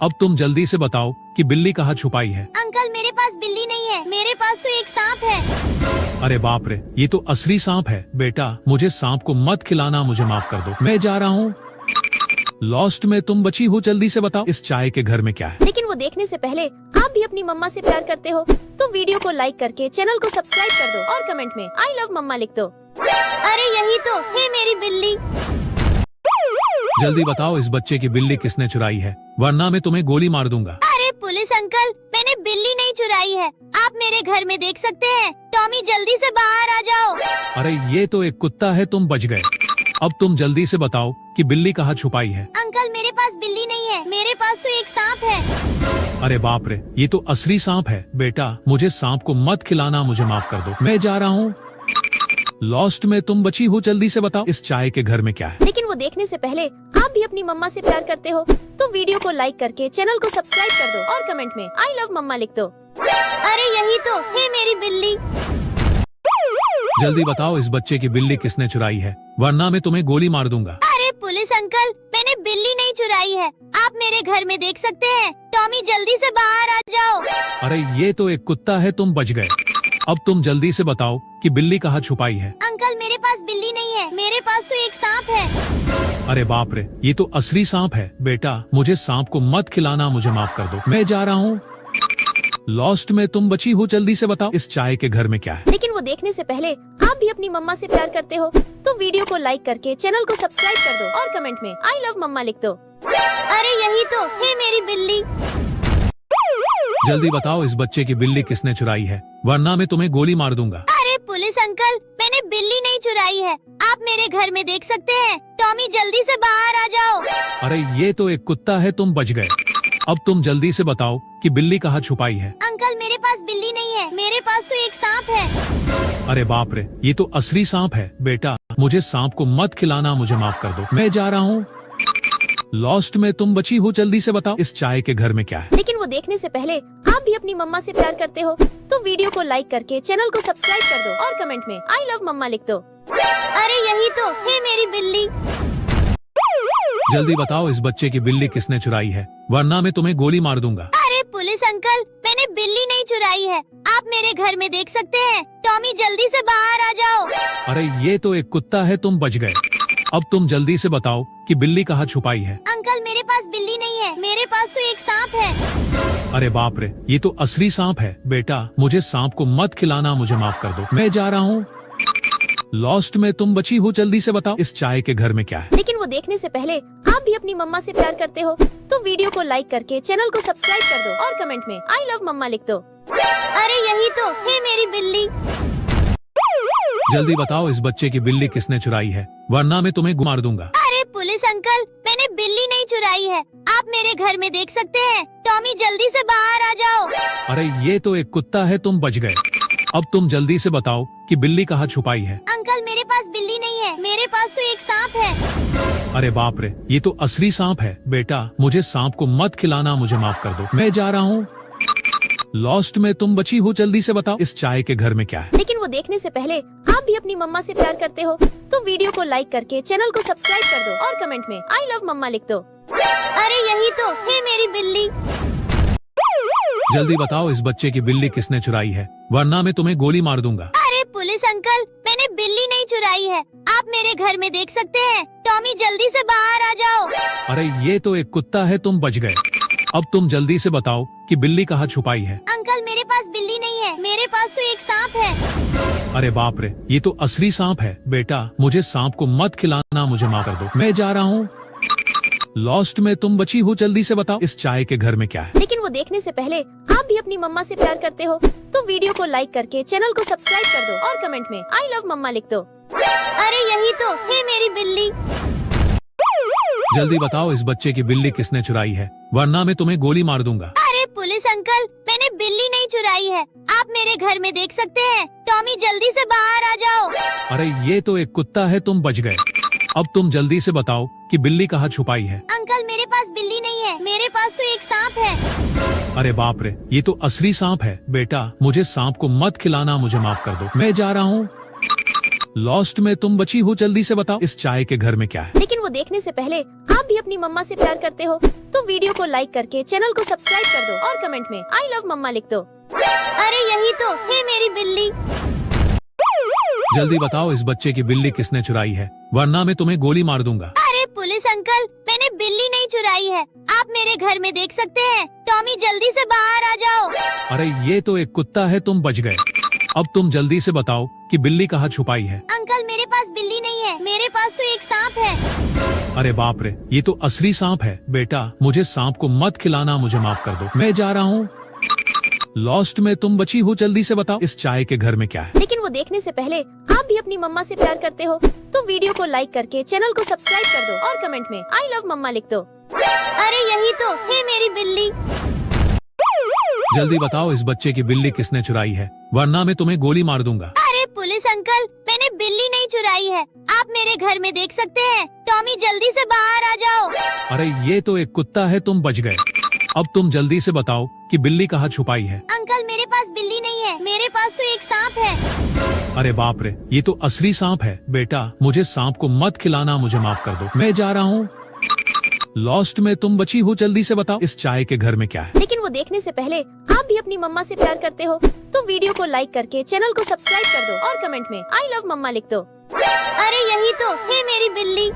B: अब तुम जल्दी से बताओ कि बिल्ली कहाँ छुपाई है।
A: अंकल मेरे पास बिल्ली नहीं है, मेरे पास तो एक सांप है।
B: अरे बाप रे, ये तो असली सांप है। बेटा मुझे सांप को मत खिलाना, मुझे माफ कर दो, मैं जा रहा हूँ। लॉस्ट में तुम बची हो, जल्दी से बताओ इस चाय के घर में क्या है।
C: लेकिन वो देखने से पहले आप भी अपनी मम्मा से प्यार करते हो तो वीडियो को लाइक करके चैनल को सब्सक्राइब कर दो और कमेंट में आई लव मम्मा लिख दो।
A: अरे यही तो है मेरी बिल्ली।
B: जल्दी बताओ इस बच्चे की बिल्ली किसने चुराई है, वरना मैं तुम्हें गोली मार दूंगा।
A: अरे पुलिस अंकल, मैंने बिल्ली नहीं चुराई है, आप मेरे घर में देख सकते हैं। टॉमी जल्दी से बाहर आ जाओ।
B: अरे ये तो एक कुत्ता है, तुम बच गए। अब तुम जल्दी से बताओ कि बिल्ली कहाँ छुपाई है।
A: अंकल मेरे पास बिल्ली नहीं है, मेरे पास तो एक सांप है।
B: अरे बाप रे, ये तो असली सांप है। बेटा मुझे सांप को मत खिलाना, मुझे माफ कर दो, मैं जा रहा हूँ। लॉस्ट में तुम बची हो, जल्दी से बताओ इस चाय के घर में क्या है।
C: लेकिन वो देखने से पहले आप भी अपनी मम्मा से प्यार करते हो तो वीडियो को लाइक करके चैनल को सब्सक्राइब कर दो और कमेंट में आई लव मम्मा लिख दो।
A: अरे यही तो है मेरी बिल्ली।
B: जल्दी बताओ इस बच्चे की बिल्ली किसने चुराई है, वरना मैं तुम्हें गोली मार दूंगा।
A: अरे पुलिस अंकल, मैंने बिल्ली नहीं चुराई है, आप मेरे घर में देख सकते हैं। टॉमी जल्दी से बाहर आ जाओ।
B: अरे ये तो एक कुत्ता है, तुम बच गए। अब तुम जल्दी से बताओ कि बिल्ली कहाँ छुपाई है।
A: अंकल मेरे पास बिल्ली नहीं है, मेरे पास तो एक सांप है।
B: अरे बाप रे, ये तो असली सांप है। बेटा मुझे सांप को मत खिलाना, मुझे माफ कर दो, मैं जा रहा हूँ। लॉस्ट में तुम बची हो, जल्दी से बताओ इस चाय के घर में क्या है।
C: लेकिन वो देखने से पहले आप भी अपनी मम्मा से प्यार करते हो तो वीडियो को लाइक करके चैनल को सब्सक्राइब कर दो और कमेंट में आई लव मम्मा लिख दो।
A: अरे यही तो है मेरी बिल्ली।
B: जल्दी बताओ इस बच्चे की बिल्ली किसने चुराई है, वरना मैं तुम्हें गोली मार दूंगा।
A: अरे पुलिस अंकल, मैंने बिल्ली नहीं चुराई है, आप मेरे घर में देख सकते हैं। टॉमी जल्दी से बाहर आ जाओ।
B: अरे ये तो एक कुत्ता है, तुम बच गए। अब तुम जल्दी से बताओ कि बिल्ली कहाँ छुपाई है।
A: अंकल मेरे पास बिल्ली नहीं है, मेरे पास तो एक सांप है।
B: अरे बाप रे, ये तो असली सांप है। बेटा मुझे सांप को मत खिलाना, मुझे माफ कर दो, मैं जा रहा हूँ। लॉस्ट में तुम बची हो, जल्दी से बताओ इस चाय के घर में क्या है।
C: लेकिन वो देखने से पहले आप भी अपनी मम्मा से प्यार करते हो तो वीडियो को लाइक करके चैनल को सब्सक्राइब कर दो और कमेंट में आई लव मम्मा लिख दो।
A: अरे यही तो है मेरी बिल्ली।
B: जल्दी बताओ इस बच्चे की बिल्ली किसने चुराई है, वरना मैं तुम्हें गोली मार दूंगा।
A: अरे पुलिस अंकल, मैंने बिल्ली नहीं चुराई है, आप मेरे घर में देख सकते हैं। टॉमी जल्दी से बाहर आ जाओ।
B: अरे ये तो एक कुत्ता है, तुम बच गए। अब तुम जल्दी से बताओ कि बिल्ली कहाँ छुपाई है।
A: अंकल मेरे पास बिल्ली नहीं है, मेरे पास तो एक सांप है।
B: अरे बाप रे, ये तो असली सांप है। बेटा मुझे सांप को मत खिलाना, मुझे माफ कर दो, मैं जा रहा हूँ। लॉस्ट में तुम बची हो, जल्दी से बताओ इस चाय के घर में क्या है।
C: लेकिन वो देखने से पहले आप भी अपनी मम्मा से प्यार करते हो तो वीडियो को लाइक करके चैनल को सब्सक्राइब कर दो और कमेंट में आई लव मम्मा लिख दो।
A: अरे यही तो है मेरी बिल्ली।
B: जल्दी बताओ इस बच्चे की बिल्ली किसने चुराई है, वरना मैं तुम्हें मार दूंगा।
A: अरे पुलिस अंकल, मैंने बिल्ली नहीं चुराई है, आप मेरे घर में देख सकते हैं। टॉमी जल्दी से बाहर आ जाओ।
B: अरे ये तो एक कुत्ता है, तुम बच गए। अब तुम जल्दी से बताओ कि बिल्ली कहाँ छुपाई है।
A: अंकल मेरे पास बिल्ली नहीं है, मेरे पास तो एक सांप है।
B: अरे बाप रे, ये तो असली सांप है। बेटा मुझे सांप को मत खिलाना, मुझे माफ कर दो, मैं जा रहा हूँ। लॉस्ट में तुम बची हो, जल्दी से बताओ इस चाय के घर में क्या है।
C: लेकिन वो देखने से पहले आप भी अपनी मम्मा से प्यार करते हो तो वीडियो को लाइक करके चैनल को सब्सक्राइब कर दो और कमेंट में आई लव मम्मा लिख दो।
A: अरे यही तो है मेरी बिल्ली।
B: जल्दी बताओ इस बच्चे की बिल्ली किसने चुराई है, वरना मैं तुम्हें गोली मार दूंगा।
A: अरे पुलिस अंकल, मैंने बिल्ली नहीं चुराई है, आप मेरे घर में देख सकते हैं। टॉमी जल्दी से बाहर आ जाओ।
B: अरे ये तो एक कुत्ता है, तुम बच गए। अब तुम जल्दी से बताओ कि बिल्ली कहाँ छुपाई है।
A: अंकल मेरे पास बिल्ली नहीं है, मेरे पास तो एक सांप है।
B: अरे बाप रे, ये तो असली सांप है। बेटा मुझे सांप को मत खिलाना, मुझे माफ कर दो, मैं जा रहा हूँ। लॉस्ट में तुम बची हो, जल्दी से बताओ इस चाय के घर में क्या है।
C: लेकिन वो देखने से पहले आप भी अपनी मम्मा से प्यार करते हो तो वीडियो को लाइक करके चैनल को सब्सक्राइब कर दो और कमेंट में आई लव मम्मा लिख दो।
A: अरे यही तो है मेरी बिल्ली।
B: जल्दी बताओ इस बच्चे की बिल्ली किसने चुराई है, वरना मैं तुम्हें गोली मार दूंगा।
A: अरे पुलिस अंकल, मैंने बिल्ली नहीं चुराई है, आप मेरे घर में देख सकते हैं। टॉमी जल्दी से बाहर आ जाओ।
B: अरे ये तो एक कुत्ता है, तुम बच गए। अब तुम जल्दी से बताओ कि बिल्ली कहाँ छुपाई है।
A: अंकल मेरे पास बिल्ली नहीं है, मेरे पास तो एक सांप है।
B: अरे बाप रे, ये तो असली सांप है। बेटा मुझे सांप को मत खिलाना, मुझे माफ कर दो, मैं जा रहा हूँ। लॉस्ट में तुम बची हो, जल्दी से बताओ इस चाय के घर में क्या है।
C: लेकिन वो देखने से पहले आप भी अपनी मम्मा से प्यार करते हो तो वीडियो को लाइक करके चैनल को सब्सक्राइब कर दो और कमेंट में आई लव मम्मा लिख दो।
A: अरे यही तो है मेरी बिल्ली।
B: जल्दी बताओ इस बच्चे की बिल्ली किसने चुराई है, वरना मैं तुम्हें गोली मार दूंगा।
A: अरे पुलिस अंकल, मैंने बिल्ली नहीं चुराई है, आप मेरे घर में देख सकते हैं। टॉमी जल्दी से बाहर आ जाओ।
B: अरे ये तो एक कुत्ता है, तुम बच गए। अब तुम जल्दी से बताओ कि बिल्ली कहाँ छुपाई है।
A: अंकल मेरे पास बिल्ली नहीं है, मेरे पास तो एक सांप है।
B: अरे बाप रे, ये तो असली सांप है। बेटा मुझे सांप को मत खिलाना, मुझे माफ कर दो, मैं जा रहा हूँ। लॉस्ट में तुम बची हो, जल्दी से बताओ इस चाय के घर में क्या है।
C: लेकिन वो देखने से पहले आप भी अपनी मम्मा से प्यार करते हो तो वीडियो को लाइक करके चैनल को सब्सक्राइब कर दो और कमेंट में आई लव मम्मा लिख दो।
A: अरे यही तो है मेरी बिल्ली।
B: जल्दी बताओ इस बच्चे की बिल्ली किसने चुराई है, वरना मैं तुम्हें गोली मार दूंगा।
A: अरे पुलिस अंकल, मैंने बिल्ली नहीं चुराई है, आप मेरे घर में देख सकते हैं। टॉमी जल्दी से बाहर आ जाओ।
B: अरे ये तो एक कुत्ता है, तुम बच गए। अब तुम जल्दी से बताओ कि बिल्ली कहाँ छुपाई है।
A: अंकल मेरे पास बिल्ली नहीं है, मेरे पास तो एक सांप है।
B: अरे बाप रे, ये तो असली सांप है। बेटा मुझे सांप को मत खिलाना, मुझे माफ कर दो, मैं जा रहा हूँ। लॉस्ट में तुम बची हो, जल्दी से बताओ इस चाय के घर में क्या है।
C: लेकिन वो देखने से पहले आप भी अपनी मम्मा से प्यार करते हो तो वीडियो को लाइक करके चैनल को सब्सक्राइब कर दो और कमेंट में आई लव मम्मा लिख दो।
A: अरे यही तो है मेरी बिल्ली।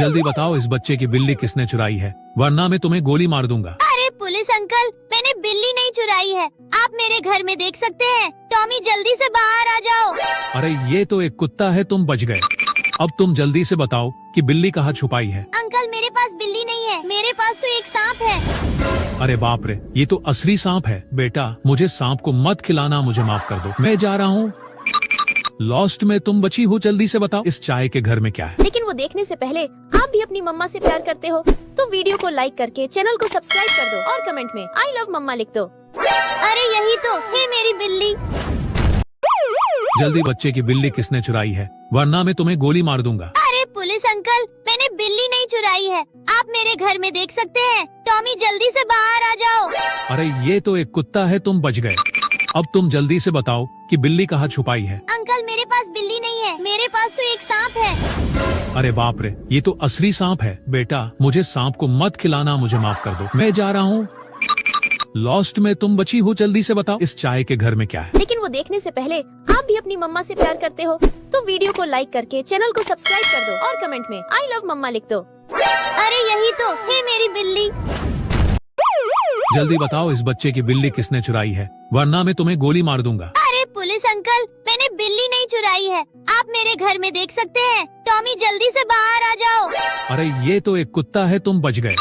B: जल्दी बताओ इस बच्चे की बिल्ली किसने चुराई है, वरना मैं तुम्हें गोली मार दूंगा।
A: अरे पुलिस अंकल, मैंने बिल्ली नहीं चुराई है, आप मेरे घर में देख सकते हैं। टॉमी जल्दी से बाहर आ जाओ।
B: अरे ये तो एक कुत्ता है, तुम बच गए। अब तुम जल्दी से बताओ कि बिल्ली कहाँ छुपाई है।
A: अंकल मेरे पास बिल्ली नहीं है, मेरे पास तो एक सांप है।
B: अरे बाप रे, ये तो असली सांप है। बेटा मुझे सांप को मत खिलाना, मुझे माफ कर दो, मैं जा रहा हूँ। लॉस्ट में तुम बची हो, जल्दी से बताओ इस चाय के घर में क्या है।
C: लेकिन वो देखने से पहले आप भी अपनी मम्मा से प्यार करते हो तो वीडियो को लाइक करके चैनल को सब्सक्राइब कर दो और कमेंट में आई लव मम्मा लिख दो।
A: अरे यही तो है मेरी बिल्ली।
B: जल्दी बच्चे की बिल्ली किसने चुराई है, वरना मैं तुम्हें गोली मार दूंगा।
A: अरे पुलिस अंकल, मैंने बिल्ली नहीं चुराई है, आप मेरे घर में देख सकते हैं। टॉमी जल्दी से बाहर आ जाओ।
B: अरे ये तो एक कुत्ता है, तुम बच गए। अब तुम जल्दी से बताओ कि बिल्ली कहाँ छुपाई है।
A: अंकल मेरे पास बिल्ली नहीं है, मेरे पास तो एक सांप है।
B: अरे बाप रे, ये तो असली सांप है। बेटा मुझे सांप को मत खिलाना, मुझे माफ कर दो, मैं जा रहा हूँ। लॉस्ट में तुम बची हो, जल्दी से बताओ इस चाय के घर में क्या है।
C: लेकिन वो देखने से पहले आप भी अपनी मम्मा से प्यार करते हो तो वीडियो को लाइक करके चैनल को सब्सक्राइब कर दो और कमेंट में आई लव मम्मा लिख दो।
A: अरे यही तो है मेरी बिल्ली।
B: जल्दी बताओ इस बच्चे की बिल्ली किसने चुराई है, वरना मैं तुम्हें गोली मार दूंगा।
A: अरे पुलिस अंकल, मैंने बिल्ली नहीं चुराई है, आप मेरे घर में देख सकते हैं। टॉमी जल्दी से बाहर आ जाओ।
B: अरे ये तो एक कुत्ता है, तुम बच गए।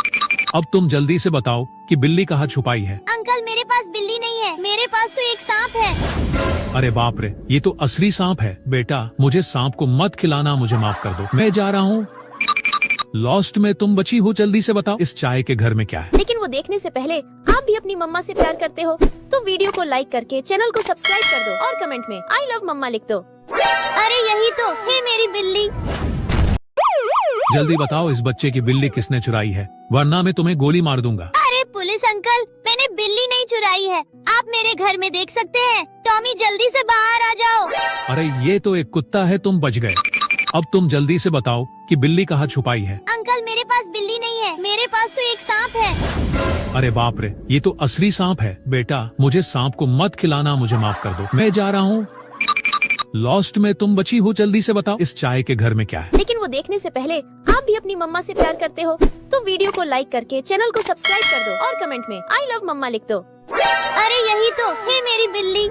B: अब तुम जल्दी से बताओ कि बिल्ली कहाँ छुपाई है।
A: अंकल मेरे पास बिल्ली नहीं है, मेरे पास तो एक सांप है।
B: अरे बाप रे, ये तो असली सांप है। बेटा मुझे सांप को मत खिलाना, मुझे माफ कर दो, मैं जा रहा हूँ। लॉस्ट में तुम बची हो, जल्दी से बताओ इस चाय के घर में क्या है।
C: लेकिन वो देखने से पहले आप भी अपनी मम्मा से प्यार करते हो तो वीडियो को लाइक करके चैनल को सब्सक्राइब कर दो और कमेंट में आई लव मम्मा लिख दो।
A: अरे यही तो है मेरी बिल्ली।
B: जल्दी बताओ इस बच्चे की बिल्ली किसने चुराई है, वरना मैं तुम्हें गोली मार दूंगा।
A: अरे पुलिस अंकल, मैंने बिल्ली नहीं चुराई है, आप मेरे घर में देख सकते हैं। टॉमी जल्दी से बाहर आ जाओ।
B: अरे ये तो एक कुत्ता है, तुम बच गए। अब तुम जल्दी से बताओ कि बिल्ली कहाँ छुपाई है।
A: अंकल मेरे पास बिल्ली नहीं है, मेरे पास तो एक सांप है।
B: अरे बाप रे, ये तो असली सांप है। बेटा मुझे सांप को मत खिलाना, मुझे माफ कर दो, मैं जा रहा हूँ। लॉस्ट में तुम बची हो, जल्दी से बताओ इस चाय के घर में क्या है।
C: लेकिन वो देखने से पहले आप भी अपनी मम्मा से प्यार करते हो तो वीडियो को लाइक करके चैनल को सब्सक्राइब कर दो और कमेंट में आई लव मम्मा लिख दो।
A: अरे यही तो है मेरी बिल्ली।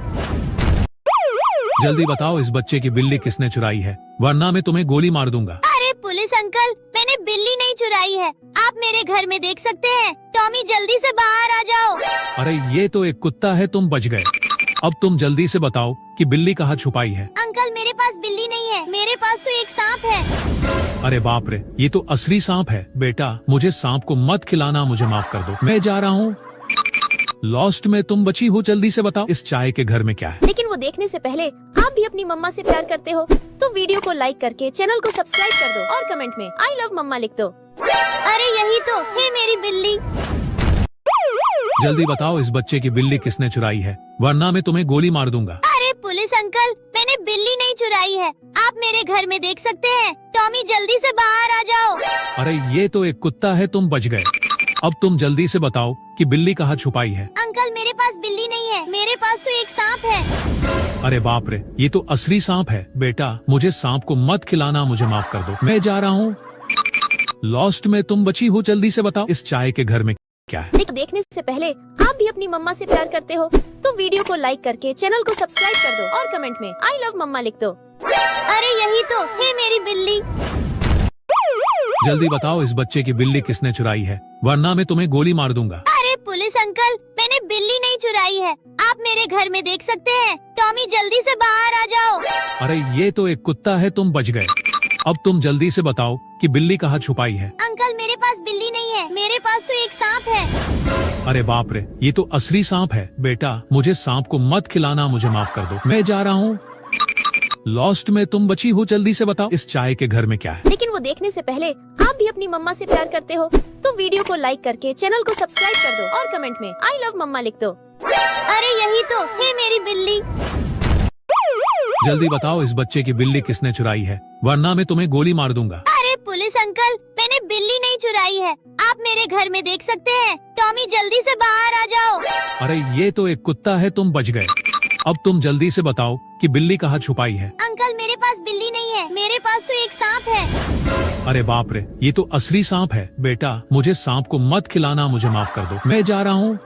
B: जल्दी बताओ इस बच्चे की बिल्ली किसने चुराई है, वरना मैं तुम्हें गोली मार दूंगा।
A: अरे पुलिस अंकल, मैंने बिल्ली नहीं चुराई है, आप मेरे घर में देख सकते हैं। टॉमी जल्दी से बाहर आ जाओ।
B: अरे ये तो एक कुत्ता है, तुम बच गए। अब तुम जल्दी से बताओ कि बिल्ली कहाँ छुपाई है।
A: अंकल मेरे पास बिल्ली नहीं है, मेरे पास तो एक सांप है।
B: अरे बाप रे, ये तो असली सांप है। बेटा मुझे सांप को मत खिलाना, मुझे माफ कर दो, मैं जा रहा हूँ। लॉस्ट में तुम बची हो, जल्दी से बताओ इस चाय के घर में क्या है।
C: लेकिन वो देखने से पहले आप भी अपनी मम्मा से प्यार करते हो तो वीडियो को लाइक करके चैनल को सब्सक्राइब कर दो और कमेंट में आई लव मम्मा लिख दो।
A: अरे यही तो है मेरी बिल्ली।
B: जल्दी बताओ इस बच्चे की बिल्ली किसने चुराई है, वरना मैं तुम्हें गोली मार दूंगा।
A: अरे पुलिस अंकल, मैंने बिल्ली नहीं चुराई है, आप मेरे घर में देख सकते हैं। टॉमी जल्दी से बाहर आ जाओ।
B: अरे ये तो एक कुत्ता है, तुम बच गए। अब तुम जल्दी से बताओ कि बिल्ली कहाँ छुपाई है।
A: अंकल मेरे पास बिल्ली नहीं है, मेरे पास तो एक सांप है।
B: अरे बाप रे, ये तो असली सांप है। बेटा मुझे सांप को मत खिलाना, मुझे माफ कर दो, मैं जा रहा हूँ। लॉस्ट में तुम बची हो, जल्दी से बताओ इस चाय के घर में क्या है।
C: लेकिन देखने से पहले आप भी अपनी मम्मा से प्यार करते हो तो वीडियो को लाइक करके चैनल को सब्सक्राइब कर दो और कमेंट में आई लव मम्मा लिख दो।
A: अरे यही तो है मेरी बिल्ली।
B: जल्दी बताओ इस बच्चे की बिल्ली किसने चुराई है, वरना मैं तुम्हें गोली मार दूंगा।
A: अरे पुलिस अंकल, मैंने बिल्ली नहीं चुराई है, आप मेरे घर में देख सकते हैं। टॉमी जल्दी से बाहर आ जाओ।
B: अरे ये तो एक कुत्ता है, तुम बच गए। अब तुम जल्दी से बताओ कि बिल्ली कहाँ छुपाई है।
A: अंकल मेरे पास बिल्ली नहीं है, मेरे पास तो एक सांप है।
B: अरे बाप रे, ये तो असली सांप है। बेटा मुझे सांप को मत खिलाना, मुझे माफ कर दो, मैं जा रहा हूँ। लॉस्ट में तुम बची हो, जल्दी से बताओ इस चाय के घर में क्या है।
C: लेकिन वो देखने से पहले आप भी अपनी मम्मा से प्यार करते हो तो वीडियो को लाइक करके चैनल को सब्सक्राइब कर दो और कमेंट में आई लव मम्मा लिख दो।
A: अरे यही तो है मेरी बिल्ली।
B: जल्दी बताओ इस बच्चे की बिल्ली किसने चुराई है, वरना मैं तुम्हें गोली मार दूंगा।
A: अरे पुलिस अंकल, मैंने बिल्ली नहीं चुराई है, आप मेरे घर में देख सकते हैं। टॉमी जल्दी से बाहर आ जाओ।
B: अरे ये तो एक कुत्ता है, तुम बच गए। अब तुम जल्दी से बताओ कि बिल्ली कहाँ छुपाई है।
A: अंकल मेरे पास बिल्ली नहीं है, मेरे पास तो एक सांप है।
B: अरे बाप रे, ये तो असली सांप है। बेटा मुझे सांप को मत खिलाना, मुझे माफ कर दो, मैं जा रहा हूँ।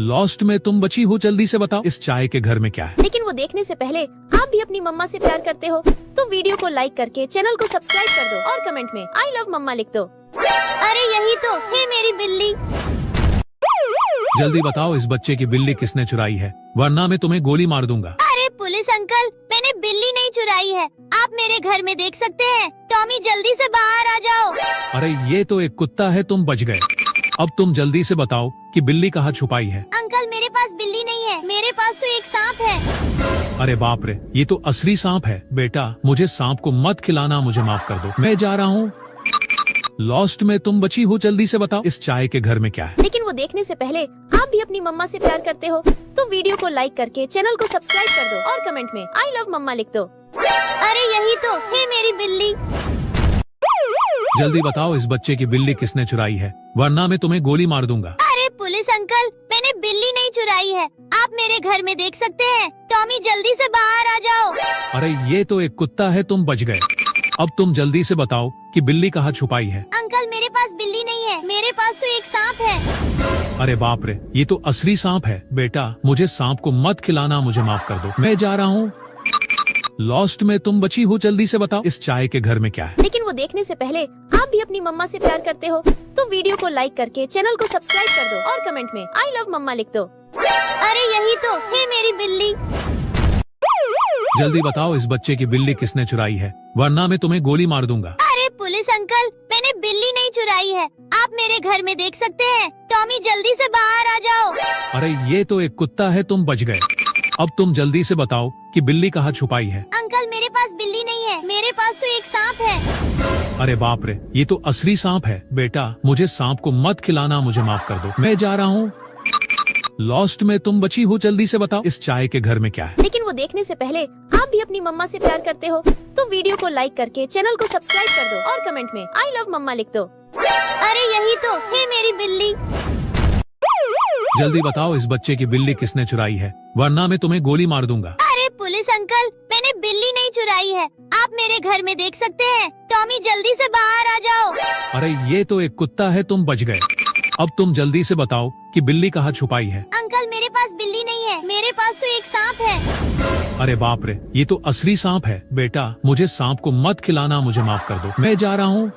B: लॉस्ट में तुम बची हो, जल्दी से बताओ इस चाय के घर में क्या है।
C: लेकिन वो देखने से पहले आप भी अपनी मम्मा से प्यार करते हो तो वीडियो को लाइक करके चैनल को सब्सक्राइब कर दो और कमेंट में आई लव मम्मा लिख दो।
A: अरे यही तो है मेरी बिल्ली।
B: जल्दी बताओ इस बच्चे की बिल्ली किसने चुराई है, वरना मैं तुम्हें गोली मार दूंगा।
A: अरे पुलिस अंकल, मैंने बिल्ली नहीं चुराई है, आप मेरे घर में देख सकते हैं। टॉमी जल्दी से बाहर आ जाओ।
B: अरे ये तो एक कुत्ता है, तुम बच गए। अब तुम जल्दी से बताओ कि बिल्ली कहाँ छुपाई है।
A: अंकल मेरे पास बिल्ली नहीं है, मेरे पास तो एक सांप है।
B: अरे बाप रे, ये तो असली सांप है। बेटा मुझे सांप को मत खिलाना, मुझे माफ कर दो, मैं जा रहा हूँ। लॉस्ट में तुम बची हो, जल्दी से बताओ इस चाय के घर में क्या है।
C: लेकिन वो देखने से पहले आप भी अपनी मम्मा से प्यार करते हो तो वीडियो को लाइक करके चैनल को सब्सक्राइब कर दो और कमेंट में आई लव मम्मा लिख दो।
A: अरे यही तो है मेरी बिल्ली।
B: जल्दी बताओ इस बच्चे की बिल्ली किसने चुराई है, वरना मैं तुम्हें गोली मार दूंगा।
A: अरे पुलिस अंकल, मैंने बिल्ली नहीं चुराई है, आप मेरे घर में देख सकते हैं। टॉमी जल्दी से बाहर आ जाओ।
B: अरे ये तो एक कुत्ता है, तुम बच गए। अब तुम जल्दी से बताओ कि बिल्ली कहाँ छुपाई है।
A: अंकल मेरे पास बिल्ली नहीं है, मेरे पास तो एक सांप है।
B: अरे बाप रे, ये तो असली सांप है। बेटा मुझे सांप को मत खिलाना, मुझे माफ कर दो, मैं जा रहा हूँ। लॉस्ट में तुम बची हो, जल्दी से बताओ इस चाय के घर में क्या है।
C: लेकिन वो देखने से पहले आप भी अपनी मम्मा से प्यार करते हो तो वीडियो को लाइक करके चैनल को सब्सक्राइब कर दो और कमेंट में आई लव मम्मा लिख दो।
A: अरे यही तो है मेरी बिल्ली।
B: जल्दी बताओ इस बच्चे की बिल्ली किसने चुराई है, वरना मैं तुम्हें गोली मार दूंगा।
A: अरे पुलिस अंकल, मैंने बिल्ली नहीं चुराई है, आप मेरे घर में देख सकते हैं। टॉमी जल्दी से बाहर आ जाओ।
B: अरे ये तो एक कुत्ता है, तुम बच गए। अब तुम जल्दी से बताओ कि बिल्ली कहाँ छुपाई है।
A: अंकल मेरे पास बिल्ली नहीं है, मेरे पास तो एक सांप है।
B: अरे बाप रे, ये तो असली सांप है। बेटा मुझे सांप को मत खिलाना, मुझे माफ कर दो, मैं जा रहा हूँ। लॉस्ट में तुम बची हो, जल्दी से बताओ इस चाय के घर में क्या है।
C: लेकिन वो देखने से पहले आप भी अपनी मम्मा से प्यार करते हो तो वीडियो को लाइक करके चैनल को सब्सक्राइब कर दो और कमेंट में आई लव मम्मा लिख दो।
A: अरे यही तो है मेरी बिल्ली।
B: जल्दी बताओ इस बच्चे की बिल्ली किसने चुराई है, वरना मैं तुम्हें गोली मार दूंगा।
A: अरे पुलिस अंकल, मैंने बिल्ली नहीं चुराई है, आप मेरे घर में देख सकते हैं। टॉमी जल्दी से बाहर आ जाओ।
B: अरे ये तो एक कुत्ता है, तुम बच गए। अब तुम जल्दी से बताओ कि बिल्ली कहाँ छुपाई है।
A: अंकल मेरे पास बिल्ली नहीं है, मेरे पास तो एक सांप है।
B: अरे बाप रे, ये तो असली सांप है। बेटा मुझे सांप को मत खिलाना, मुझे माफ कर दो, मैं जा रहा हूँ।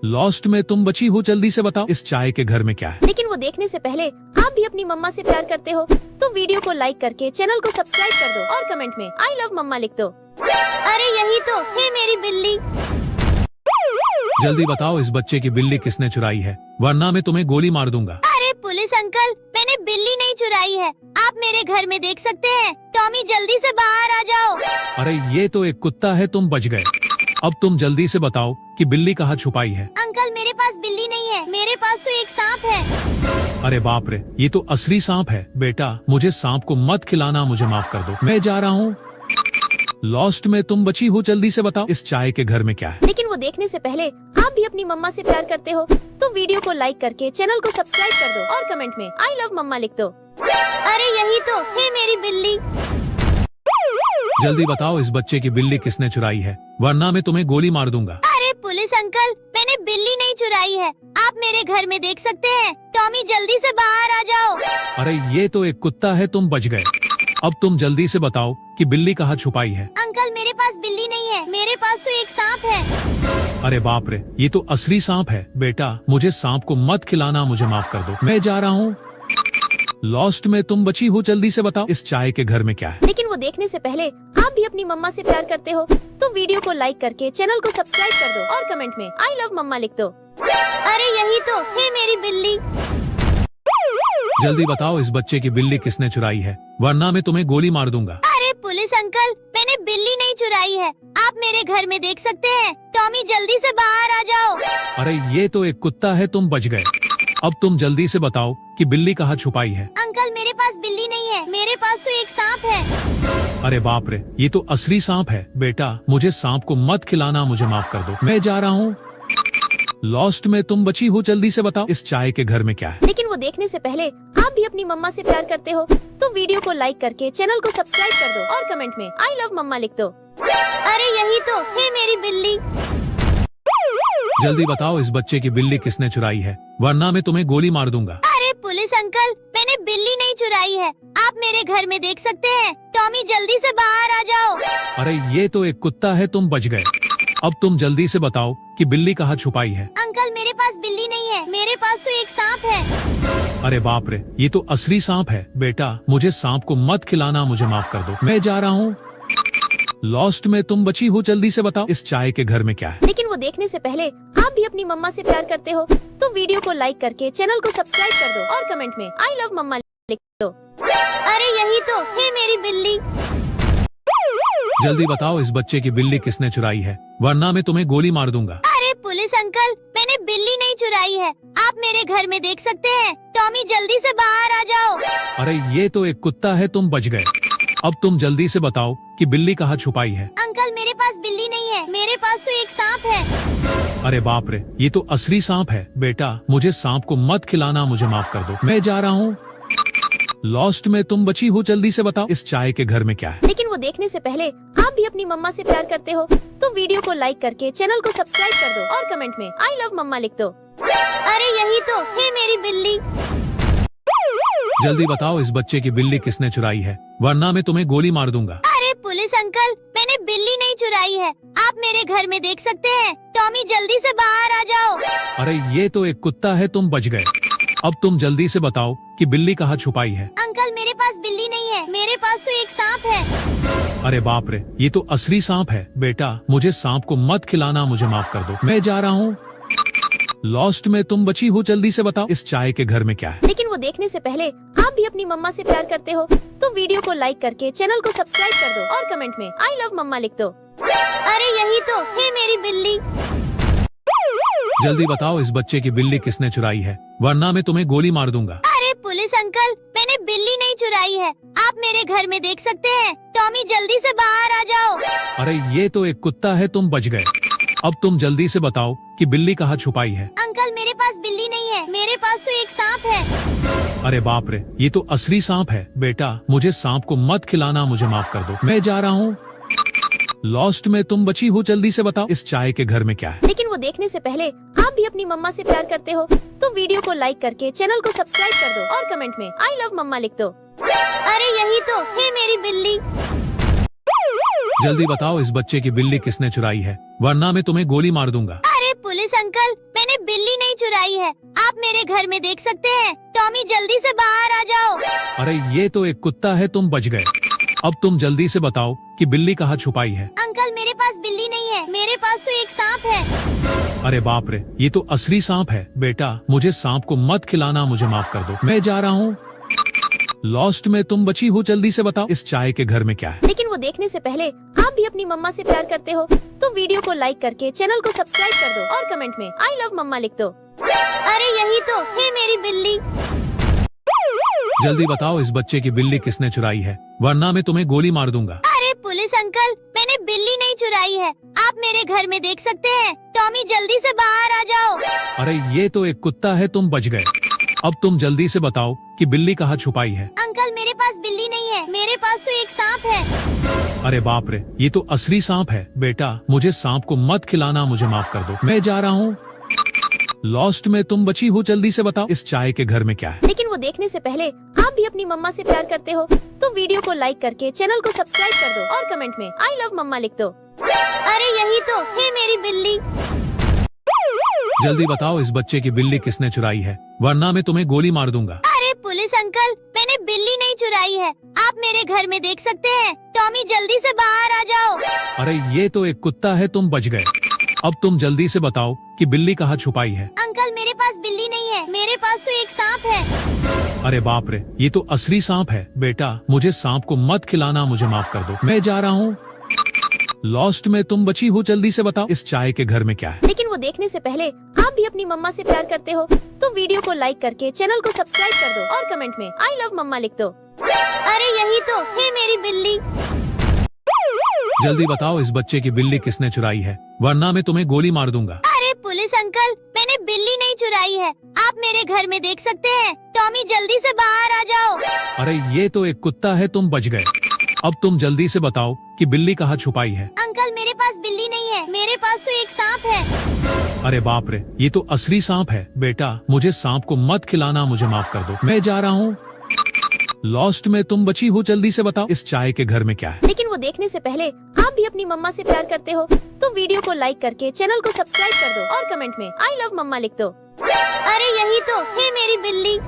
B: लॉस्ट में तुम बची हो, जल्दी से बताओ इस चाय के घर में क्या है।
C: लेकिन वो देखने से पहले आप भी अपनी मम्मा से प्यार करते हो तो वीडियो को लाइक करके चैनल को सब्सक्राइब कर दो और कमेंट में आई लव मम्मा लिख दो।
A: अरे यही तो है मेरी बिल्ली।
B: जल्दी बताओ इस बच्चे की बिल्ली किसने चुराई है, वरना मैं तुम्हें गोली मार दूंगा।
A: अरे पुलिस अंकल, मैंने बिल्ली नहीं चुराई है, आप मेरे घर में देख सकते हैं। टॉमी जल्दी से बाहर आ जाओ।
B: अरे ये तो एक कुत्ता है, तुम बच गए। अब तुम जल्दी से बताओ कि बिल्ली कहाँ छुपाई है।
A: अंकल मेरे पास बिल्ली नहीं है, मेरे पास तो एक सांप है।
B: अरे बाप रे, ये तो असली सांप है। बेटा मुझे सांप को मत खिलाना, मुझे माफ कर दो, मैं जा रहा हूँ। लॉस्ट में तुम बची हो, जल्दी से बताओ इस चाय के घर में क्या है।
C: लेकिन वो देखने से पहले आप भी अपनी मम्मा से प्यार करते हो तो वीडियो को लाइक करके चैनल को सब्सक्राइब कर दो और कमेंट में आई लव मम्मा लिख दो।
A: अरे यही तो है मेरी बिल्ली।
B: जल्दी बताओ इस बच्चे की बिल्ली किसने चुराई है, वरना मैं तुम्हें गोली मार दूंगा।
A: अरे पुलिस अंकल, मैंने बिल्ली नहीं चुराई है, आप मेरे घर में देख सकते हैं। टॉमी जल्दी से बाहर आ जाओ।
B: अरे ये तो एक कुत्ता है, तुम बच गए। अब तुम जल्दी से बताओ कि बिल्ली कहाँ छुपाई है।
A: अंकल मेरे पास बिल्ली नहीं है, मेरे पास तो एक सांप है।
B: अरे बाप रे, ये तो असली सांप है। बेटा मुझे सांप को मत खिलाना, मुझे माफ कर दो, मैं जा रहा हूँ। लॉस्ट में तुम बची हो, जल्दी से बताओ इस चाय के घर में क्या है।
C: लेकिन वो देखने से पहले आप भी अपनी मम्मा से प्यार करते हो तो वीडियो को लाइक करके चैनल को सब्सक्राइब कर दो और कमेंट में आई लव मम्मा लिख दो।
A: अरे यही तो है मेरी बिल्ली।
B: जल्दी बताओ इस बच्चे की बिल्ली किसने चुराई है, वरना मैं तुम्हें गोली मार दूंगा।
A: अरे पुलिस अंकल, मैंने बिल्ली नहीं चुराई है, आप मेरे घर में देख सकते हैं। टॉमी जल्दी से बाहर आ जाओ।
B: अरे ये तो एक कुत्ता है, तुम बच गए। अब तुम जल्दी से बताओ कि बिल्ली कहाँ छुपाई है।
A: अंकल मेरे पास बिल्ली नहीं है, मेरे पास तो एक सांप है।
B: अरे बाप रे, ये तो असली सांप है। बेटा मुझे सांप को मत खिलाना, मुझे माफ कर दो, मैं जा रहा हूँ। लॉस्ट में तुम बची हो, जल्दी से बताओ इस चाय के घर में क्या है।
C: लेकिन वो देखने से पहले आप भी अपनी मम्मा से प्यार करते हो तो वीडियो को लाइक करके चैनल को सब्सक्राइब कर दो और कमेंट में आई लव मम्मा लिख दो।
A: अरे यही तो है मेरी बिल्ली।
B: जल्दी बताओ इस बच्चे की बिल्ली किसने चुराई है, वरना मैं तुम्हें गोली मार दूंगा।
A: अरे पुलिस अंकल, मैंने बिल्ली नहीं चुराई है, आप मेरे घर में देख सकते हैं। टॉमी जल्दी से बाहर आ जाओ।
B: अरे ये तो एक कुत्ता है, तुम बच गए। अब तुम जल्दी से बताओ कि बिल्ली कहाँ छुपाई है।
A: अंकल मेरे पास बिल्ली नहीं है, मेरे पास तो एक सांप है।
B: अरे बाप रे, ये तो असली सांप है। बेटा मुझे सांप को मत खिलाना, मुझे माफ कर दो, मैं जा रहा हूँ। लॉस्ट में तुम बची हो, जल्दी से बताओ इस चाय के घर में क्या है।
C: लेकिन वो देखने से पहले आप भी अपनी मम्मा से प्यार करते हो तो वीडियो को लाइक करके चैनल को सब्सक्राइब कर दो और कमेंट में आई लव मम्मा लिख दो।
A: अरे यही तो है मेरी बिल्ली।
B: जल्दी बताओ इस बच्चे की बिल्ली किसने चुराई है, वरना मैं तुम्हें गोली मार दूंगा।
A: अरे पुलिस अंकल, मैंने बिल्ली नहीं चुराई है, आप मेरे घर में देख सकते हैं। टॉमी जल्दी से बाहर आ जाओ।
B: अरे ये तो एक कुत्ता है, तुम बच गए। अब तुम जल्दी से बताओ कि बिल्ली कहाँ छुपाई है।
A: अंकल मेरे पास बिल्ली नहीं है, मेरे पास तो एक सांप है।
B: अरे बाप रे, ये तो असली सांप है। बेटा मुझे सांप को मत खिलाना, मुझे माफ कर दो, मैं जा रहा हूँ। लॉस्ट में तुम बची हो, जल्दी से बताओ इस चाय के घर में क्या है।
C: लेकिन वो देखने से पहले आप भी अपनी मम्मा से प्यार करते हो तो वीडियो को लाइक करके चैनल को सब्सक्राइब कर दो और कमेंट में आई लव मम्मा लिख दो।
A: अरे यही तो है मेरी बिल्ली।
B: जल्दी बताओ इस बच्चे की बिल्ली किसने चुराई है, वरना मैं तुम्हें गोली मार दूंगा।
A: अरे पुलिस अंकल, मैंने बिल्ली नहीं चुराई है, आप मेरे घर में देख सकते हैं। टॉमी जल्दी से बाहर आ जाओ।
B: अरे ये तो एक कुत्ता है, तुम बच गए। अब तुम जल्दी से बताओ कि बिल्ली कहाँ छुपाई है।
A: अंकल मेरे पास बिल्ली नहीं है, मेरे पास तो एक सांप है।
B: अरे बाप रे, ये तो असली सांप है। बेटा मुझे सांप को मत खिलाना, मुझे माफ कर दो, मैं जा रहा हूँ। लॉस्ट में तुम बची हो, जल्दी से बताओ इस चाय के घर में क्या है।
C: लेकिन वो देखने से पहले आप भी अपनी मम्मा से प्यार करते हो तो वीडियो को लाइक करके चैनल को सब्सक्राइब कर दो और कमेंट में आई लव मम्मा लिख दो।
A: अरे यही तो है मेरी बिल्ली।
B: जल्दी बताओ इस बच्चे की बिल्ली किसने चुराई है, वरना मैं तुम्हें गोली मार दूंगा।
A: अरे पुलिस अंकल, मैंने बिल्ली नहीं चुराई है, आप मेरे घर में देख सकते हैं। टॉमी जल्दी से बाहर आ जाओ।
B: अरे ये तो एक कुत्ता है, तुम बच गए। अब तुम जल्दी से बताओ कि बिल्ली कहाँ छुपाई है।
A: अंकल मेरे पास बिल्ली नहीं है, मेरे पास तो एक सांप है।
B: अरे बाप रे, ये तो असली सांप है। बेटा मुझे सांप को मत खिलाना, मुझे माफ कर दो, मैं जा रहा हूँ। लॉस्ट में तुम बची हो, जल्दी से बताओ इस चाय के घर में क्या है।
C: लेकिन वो देखने से पहले आप भी अपनी मम्मा से प्यार करते हो तो वीडियो को लाइक करके चैनल को सब्सक्राइब कर दो और कमेंट में आई लव मम्मा लिख दो।
A: अरे यही तो है मेरी बिल्ली।
B: जल्दी बताओ इस बच्चे की बिल्ली किसने चुराई है, वरना मैं तुम्हें गोली मार दूंगा।
A: अरे पुलिस अंकल, मैंने बिल्ली नहीं चुराई है, आप मेरे घर में देख सकते हैं। टॉमी जल्दी से बाहर आ जाओ।
B: अरे ये तो एक कुत्ता है, तुम बच गए। अब तुम जल्दी से बताओ कि बिल्ली कहाँ छुपाई है।
A: अंकल मेरे पास बिल्ली नहीं है, मेरे पास तो एक सांप है।
B: अरे बाप रे, ये तो असली सांप है। बेटा मुझे सांप को मत खिलाना, मुझे माफ कर दो, मैं जा रहा हूँ। लॉस्ट में तुम बची हो, जल्दी से बताओ इस चाय के घर में क्या है।
C: लेकिन वो देखने से पहले आप भी अपनी मम्मा से प्यार करते हो तो वीडियो को लाइक करके चैनल को सब्सक्राइब कर दो और कमेंट में आई लव मम्मा लिख दो।
A: अरे यही तो है मेरी बिल्ली।
B: जल्दी बताओ इस बच्चे की बिल्ली किसने चुराई है, वरना मैं तुम्हें गोली मार दूंगा।
A: अरे पुलिस अंकल, मैंने बिल्ली नहीं चुराई है, आप मेरे घर में देख सकते हैं। टॉमी जल्दी से बाहर आ जाओ।
B: अरे ये तो एक कुत्ता है, तुम बच गए। अब तुम जल्दी से बताओ कि बिल्ली कहाँ छुपाई है।
A: अंकल मेरे पास बिल्ली नहीं है, मेरे पास तो एक सांप है।
B: अरे बाप रे, ये तो असली सांप है। बेटा मुझे सांप को मत खिलाना, मुझे माफ कर दो, मैं जा रहा हूँ। लॉस्ट में तुम बची हो, जल्दी से बताओ इस चाय के घर में क्या है।
C: लेकिन वो देखने से पहले आप भी अपनी मम्मा से प्यार करते हो तो वीडियो को लाइक करके चैनल को सब्सक्राइब कर दो और कमेंट में आई लव मम्मा लिख दो।
A: अरे यही तो है मेरी बिल्ली।
B: जल्दी बताओ इस बच्चे की बिल्ली किसने चुराई है, वरना मैं तुम्हें गोली मार दूंगा।
A: अरे पुलिस अंकल, मैंने बिल्ली नहीं चुराई है, आप मेरे घर में देख सकते हैं। टॉमी जल्दी से बाहर आ जाओ।
B: अरे ये तो एक कुत्ता है, तुम बच गए। अब तुम जल्दी से बताओ कि बिल्ली कहाँ छुपाई है।
A: अंकल मेरे पास बिल्ली नहीं है, मेरे पास तो एक सांप है।
B: अरे बाप रे, ये तो असली सांप है। बेटा मुझे सांप को मत खिलाना, मुझे माफ कर दो, मैं जा रहा हूँ। लॉस्ट में तुम बची हो, जल्दी से बताओ इस चाय के घर में क्या है।
C: लेकिन वो देखने से पहले आप भी अपनी मम्मा से प्यार करते हो तो वीडियो को लाइक करके चैनल को सब्सक्राइब कर दो और कमेंट में आई लव मम्मा लिख दो।
A: अरे यही तो है मेरी बिल्ली।
B: जल्दी बताओ इस बच्चे की बिल्ली किसने चुराई है, वरना मैं तुम्हें गोली मार दूंगा।
A: अरे पुलिस अंकल, मैंने बिल्ली नहीं चुराई है, आप मेरे घर में देख सकते हैं। टॉमी जल्दी से बाहर आ जाओ।
B: अरे ये तो एक कुत्ता है, तुम बच गए। अब तुम जल्दी से बताओ कि बिल्ली कहाँ छुपाई है।
A: अंकल मेरे पास बिल्ली नहीं है, मेरे पास तो एक सांप है।
B: अरे बाप रे, ये तो असली सांप है। बेटा मुझे सांप को मत खिलाना, मुझे माफ कर दो, मैं जा रहा हूँ। लॉस्ट में तुम बची हो, जल्दी से बताओ इस चाय के घर में क्या है।
C: लेकिन वो देखने से पहले आप भी अपनी मम्मा से प्यार करते हो तो वीडियो को लाइक करके चैनल को सब्सक्राइब कर दो और कमेंट में आई लव मम्मा लिख दो।
A: अरे यही तो है मेरी बिल्ली।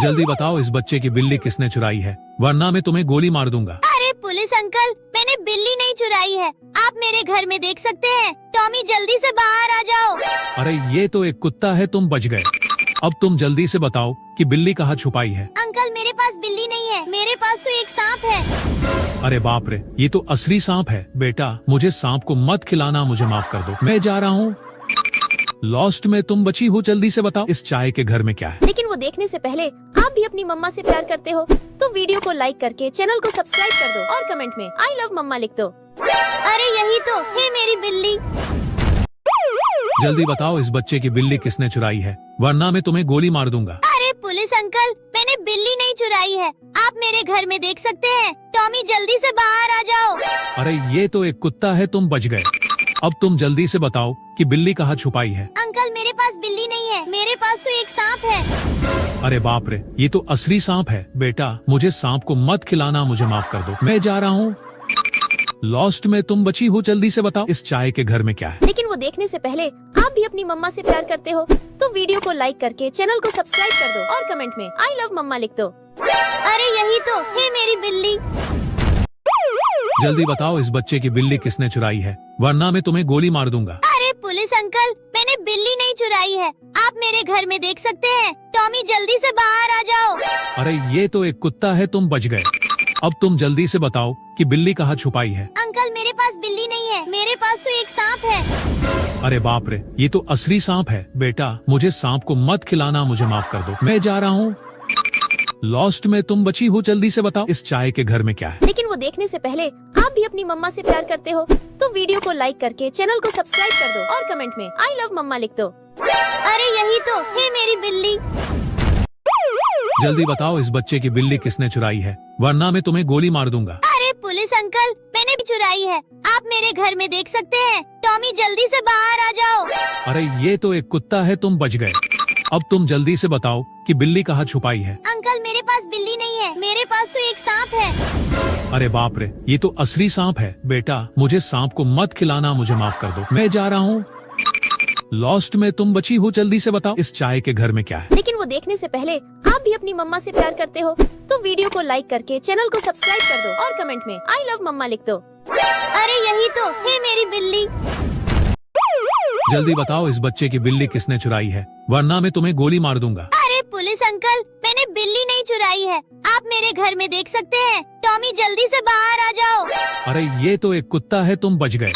B: जल्दी बताओ इस बच्चे की बिल्ली किसने चुराई है, वरना मैं तुम्हें गोली मार दूंगा।
A: अरे पुलिस अंकल, मैंने बिल्ली नहीं चुराई है, आप मेरे घर में देख सकते हैं। टॉमी जल्दी से बाहर आ जाओ।
B: अरे ये तो एक कुत्ता है, तुम बच गए। अब तुम जल्दी से बताओ कि बिल्ली कहाँ छुपाई है।
A: अंकल मेरे पास बिल्ली नहीं है, मेरे पास तो एक सांप है।
B: अरे बाप रे, ये तो असली सांप है। बेटा मुझे सांप को मत खिलाना, मुझे माफ कर दो, मैं जा रहा हूँ। लॉस्ट में तुम बची हो, जल्दी से बताओ इस चाय के घर में क्या है।
C: लेकिन वो देखने से पहले आप भी अपनी मम्मा से प्यार करते हो तो वीडियो को लाइक करके चैनल को सब्सक्राइब कर दो और कमेंट में आई लव मम्मा लिख दो।
A: अरे यही तो है मेरी बिल्ली।
B: जल्दी बताओ इस बच्चे की बिल्ली किसने चुराई है, वरना मैं तुम्हें गोली मार दूंगा।
A: अरे पुलिस अंकल, मैंने बिल्ली नहीं चुराई है, आप मेरे घर में देख सकते हैं। टॉमी जल्दी से बाहर आ जाओ।
B: अरे ये तो एक कुत्ता है, तुम बच गए। अब तुम जल्दी से बताओ कि बिल्ली कहाँ छुपाई है।
A: अंकल मेरे पास बिल्ली नहीं है, मेरे पास तो एक सांप है।
B: अरे बाप रे, ये तो असली सांप है। बेटा मुझे सांप को मत खिलाना, मुझे माफ कर दो, मैं जा रहा हूँ। लॉस्ट में तुम बची हो, जल्दी से बताओ इस चाय के घर में क्या है।
C: लेकिन वो देखने से पहले आप भी अपनी मम्मा से प्यार करते हो तो वीडियो को लाइक करके चैनल को सब्सक्राइब कर दो और कमेंट में आई लव मम्मा लिख दो।
A: अरे यही तो है मेरी बिल्ली।
B: जल्दी बताओ इस बच्चे की बिल्ली किसने चुराई है, वरना मैं तुम्हें गोली मार दूंगा।
A: अरे पुलिस अंकल, मैंने बिल्ली नहीं चुराई है, आप मेरे घर में देख सकते हैं। टॉमी जल्दी से बाहर आ जाओ।
B: अरे ये तो एक कुत्ता है, तुम बच गए। अब तुम जल्दी से बताओ कि बिल्ली कहाँ छुपाई है।
A: अंकल मेरे पास बिल्ली नहीं है, मेरे पास तो एक सांप है।
B: अरे बाप रे, ये तो असली सांप है। बेटा मुझे सांप को मत खिलाना, मुझे माफ कर दो, मैं जा रहा हूँ। लॉस्ट में तुम बची हो, जल्दी से बताओ इस चाय के घर में क्या है।
C: लेकिन वो देखने से पहले आप भी अपनी मम्मा से प्यार करते हो तो वीडियो को लाइक करके चैनल को सब्सक्राइब कर दो और कमेंट में आई लव मम्मा लिख दो।
A: अरे यही तो है मेरी बिल्ली।
B: जल्दी बताओ इस बच्चे की बिल्ली किसने चुराई है, वरना मैं तुम्हें गोली मार दूंगा।
A: अरे पुलिस अंकल, मैंने भी चुराई है, आप मेरे घर में देख सकते हैं। टॉमी जल्दी से बाहर आ जाओ।
B: अरे ये तो एक कुत्ता है, तुम बच गए। अब तुम जल्दी से बताओ कि बिल्ली कहाँ छुपाई है।
A: अंकल मेरे पास बिल्ली नहीं है, मेरे पास तो एक सांप है।
B: अरे बाप रे, ये तो असली सांप है। बेटा मुझे सांप को मत खिलाना, मुझे माफ कर दो, मैं जा रहा हूँ। लॉस्ट में तुम बची हो, जल्दी से बताओ इस चाय के घर में क्या है।
C: लेकिन वो देखने से पहले आप भी अपनी मम्मा से प्यार करते हो तो वीडियो को लाइक करके चैनल को सब्सक्राइब कर दो और कमेंट में आई लव मम्मा लिख दो।
A: अरे यही तो है मेरी बिल्ली।
B: जल्दी बताओ इस बच्चे की बिल्ली किसने चुराई है, वरना मैं तुम्हें गोली मार दूंगा।
A: अरे पुलिस अंकल, मैंने बिल्ली नहीं चुराई है, आप मेरे घर में देख सकते हैं। टॉमी जल्दी से बाहर आ जाओ।
B: अरे ये तो एक कुत्ता है, तुम बच गए।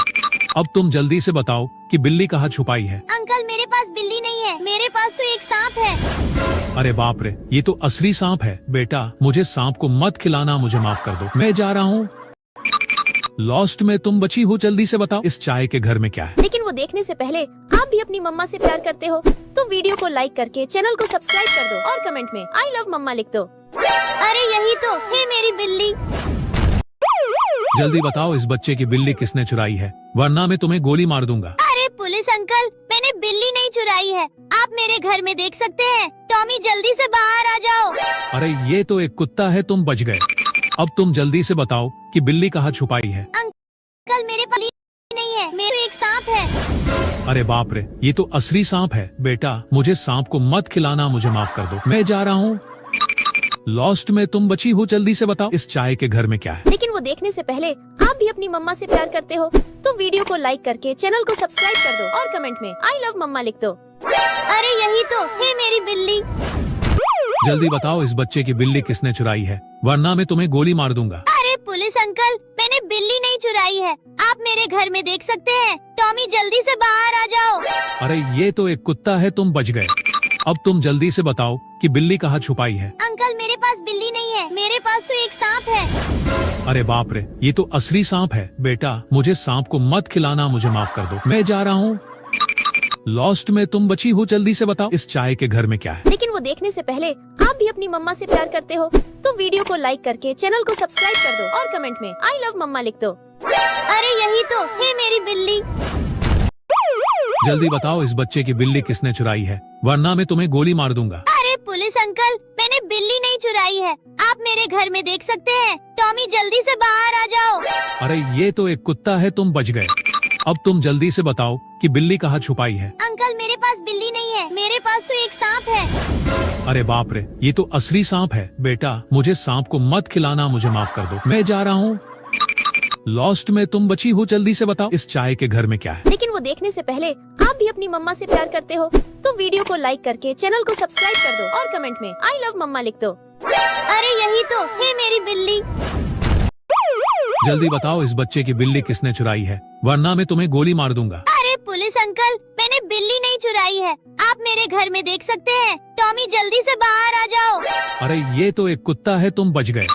B: अब तुम जल्दी से बताओ कि बिल्ली कहाँ छुपाई है।
A: अंकल मेरे पास बिल्ली नहीं है, मेरे पास तो एक सांप है।
B: अरे बाप रे, ये तो असली सांप है। बेटा मुझे सांप को मत खिलाना, मुझे माफ कर दो, मैं जा रहा हूँ। लॉस्ट में तुम बची हो, जल्दी से बताओ इस चाय के घर में क्या है।
C: लेकिन वो देखने से पहले आप भी अपनी मम्मा से प्यार करते हो तो वीडियो को लाइक करके चैनल को सब्सक्राइब कर दो और कमेंट में आई लव मम्मा लिख दो।
A: अरे यही तो है मेरी बिल्ली।
B: जल्दी बताओ इस बच्चे की बिल्ली किसने चुराई है, वरना मैं तुम्हें गोली मार दूंगा।
A: अरे पुलिस अंकल, मैंने बिल्ली नहीं चुराई है, आप मेरे घर में देख सकते हैं। टॉमी जल्दी से बाहर आ जाओ।
B: अरे ये तो एक कुत्ता है, तुम बच गए। अब तुम जल्दी से बताओ कि बिल्ली कहाँ छुपाई है।
A: अंकल मेरे पास बिल्ली नहीं है, मेरे तो एक सांप है।
B: अरे बाप रे, ये तो असली सांप है। बेटा मुझे सांप को मत खिलाना, मुझे माफ कर दो, मैं जा रहा हूँ। लॉस्ट में तुम बची हो, जल्दी से बताओ इस चाय के घर में क्या है।
C: लेकिन वो देखने से पहले आप भी अपनी मम्मा से प्यार करते हो तो वीडियो को लाइक करके चैनल को सब्सक्राइब कर दो और कमेंट में आई लव मम्मा लिख दो।
A: अरे यही तो है मेरी बिल्ली।
B: जल्दी बताओ इस बच्चे की बिल्ली किसने चुराई है, वरना मैं तुम्हें गोली मार दूंगा।
A: अरे पुलिस अंकल, मैंने बिल्ली नहीं चुराई है, आप मेरे घर में देख सकते हैं। टॉमी जल्दी से बाहर आ जाओ।
B: अरे ये तो एक कुत्ता है, तुम बच गए। अब तुम जल्दी से बताओ कि बिल्ली कहाँ छुपाई है।
A: अंकल मेरे पास बिल्ली नहीं है, मेरे पास तो एक सांप है।
B: अरे बाप रे, ये तो असली सांप है। बेटा मुझे सांप को मत खिलाना, मुझे माफ कर दो, मैं जा रहा हूँ। लॉस्ट में तुम बची हो, जल्दी से बताओ इस चाय के घर में क्या है।
C: लेकिन वो देखने से पहले आप भी अपनी मम्मा से प्यार करते हो तो वीडियो को लाइक करके चैनल को सब्सक्राइब कर दो और कमेंट में, 'I love मम्मा' लिख दो।
A: अरे यही तो है मेरी बिल्ली।
B: जल्दी बताओ इस बच्चे की बिल्ली किसने चुराई है, वरना मैं तुम्हें गोली मार दूंगा।
A: अरे पुलिस अंकल, मैंने बिल्ली नहीं चुराई है, आप मेरे घर में देख सकते हैं। टॉमी जल्दी से बाहर आ जाओ।
B: अरे ये तो एक कुत्ता है, तुम बच गए। अब तुम जल्दी से बताओ कि बिल्ली कहाँ छुपाई है।
A: अंकल मेरे पास बिल्ली नहीं है, मेरे पास तो एक सांप है।
B: अरे बाप रे, ये तो असली सांप है। बेटा मुझे सांप को मत खिलाना, मुझे माफ कर दो, मैं जा रहा हूँ। लॉस्ट में तुम बची हो, जल्दी से बताओ इस चाय के घर में क्या है।
C: लेकिन वो देखने से पहले आप भी अपनी मम्मा से प्यार करते हो तो वीडियो को लाइक करके चैनल को सब्सक्राइब कर दो और कमेंट में 'I love मम्मा' लिख दो।
A: अरे यही तो है मेरी बिल्ली।
B: जल्दी बताओ इस बच्चे की बिल्ली किसने चुराई है, वरना मैं तुम्हें गोली मार दूंगा।
A: अरे पुलिस अंकल, मैंने बिल्ली नहीं चुराई है, आप मेरे घर में देख सकते हैं। टॉमी जल्दी से बाहर आ जाओ।
B: अरे ये तो एक कुत्ता है, तुम बच गए।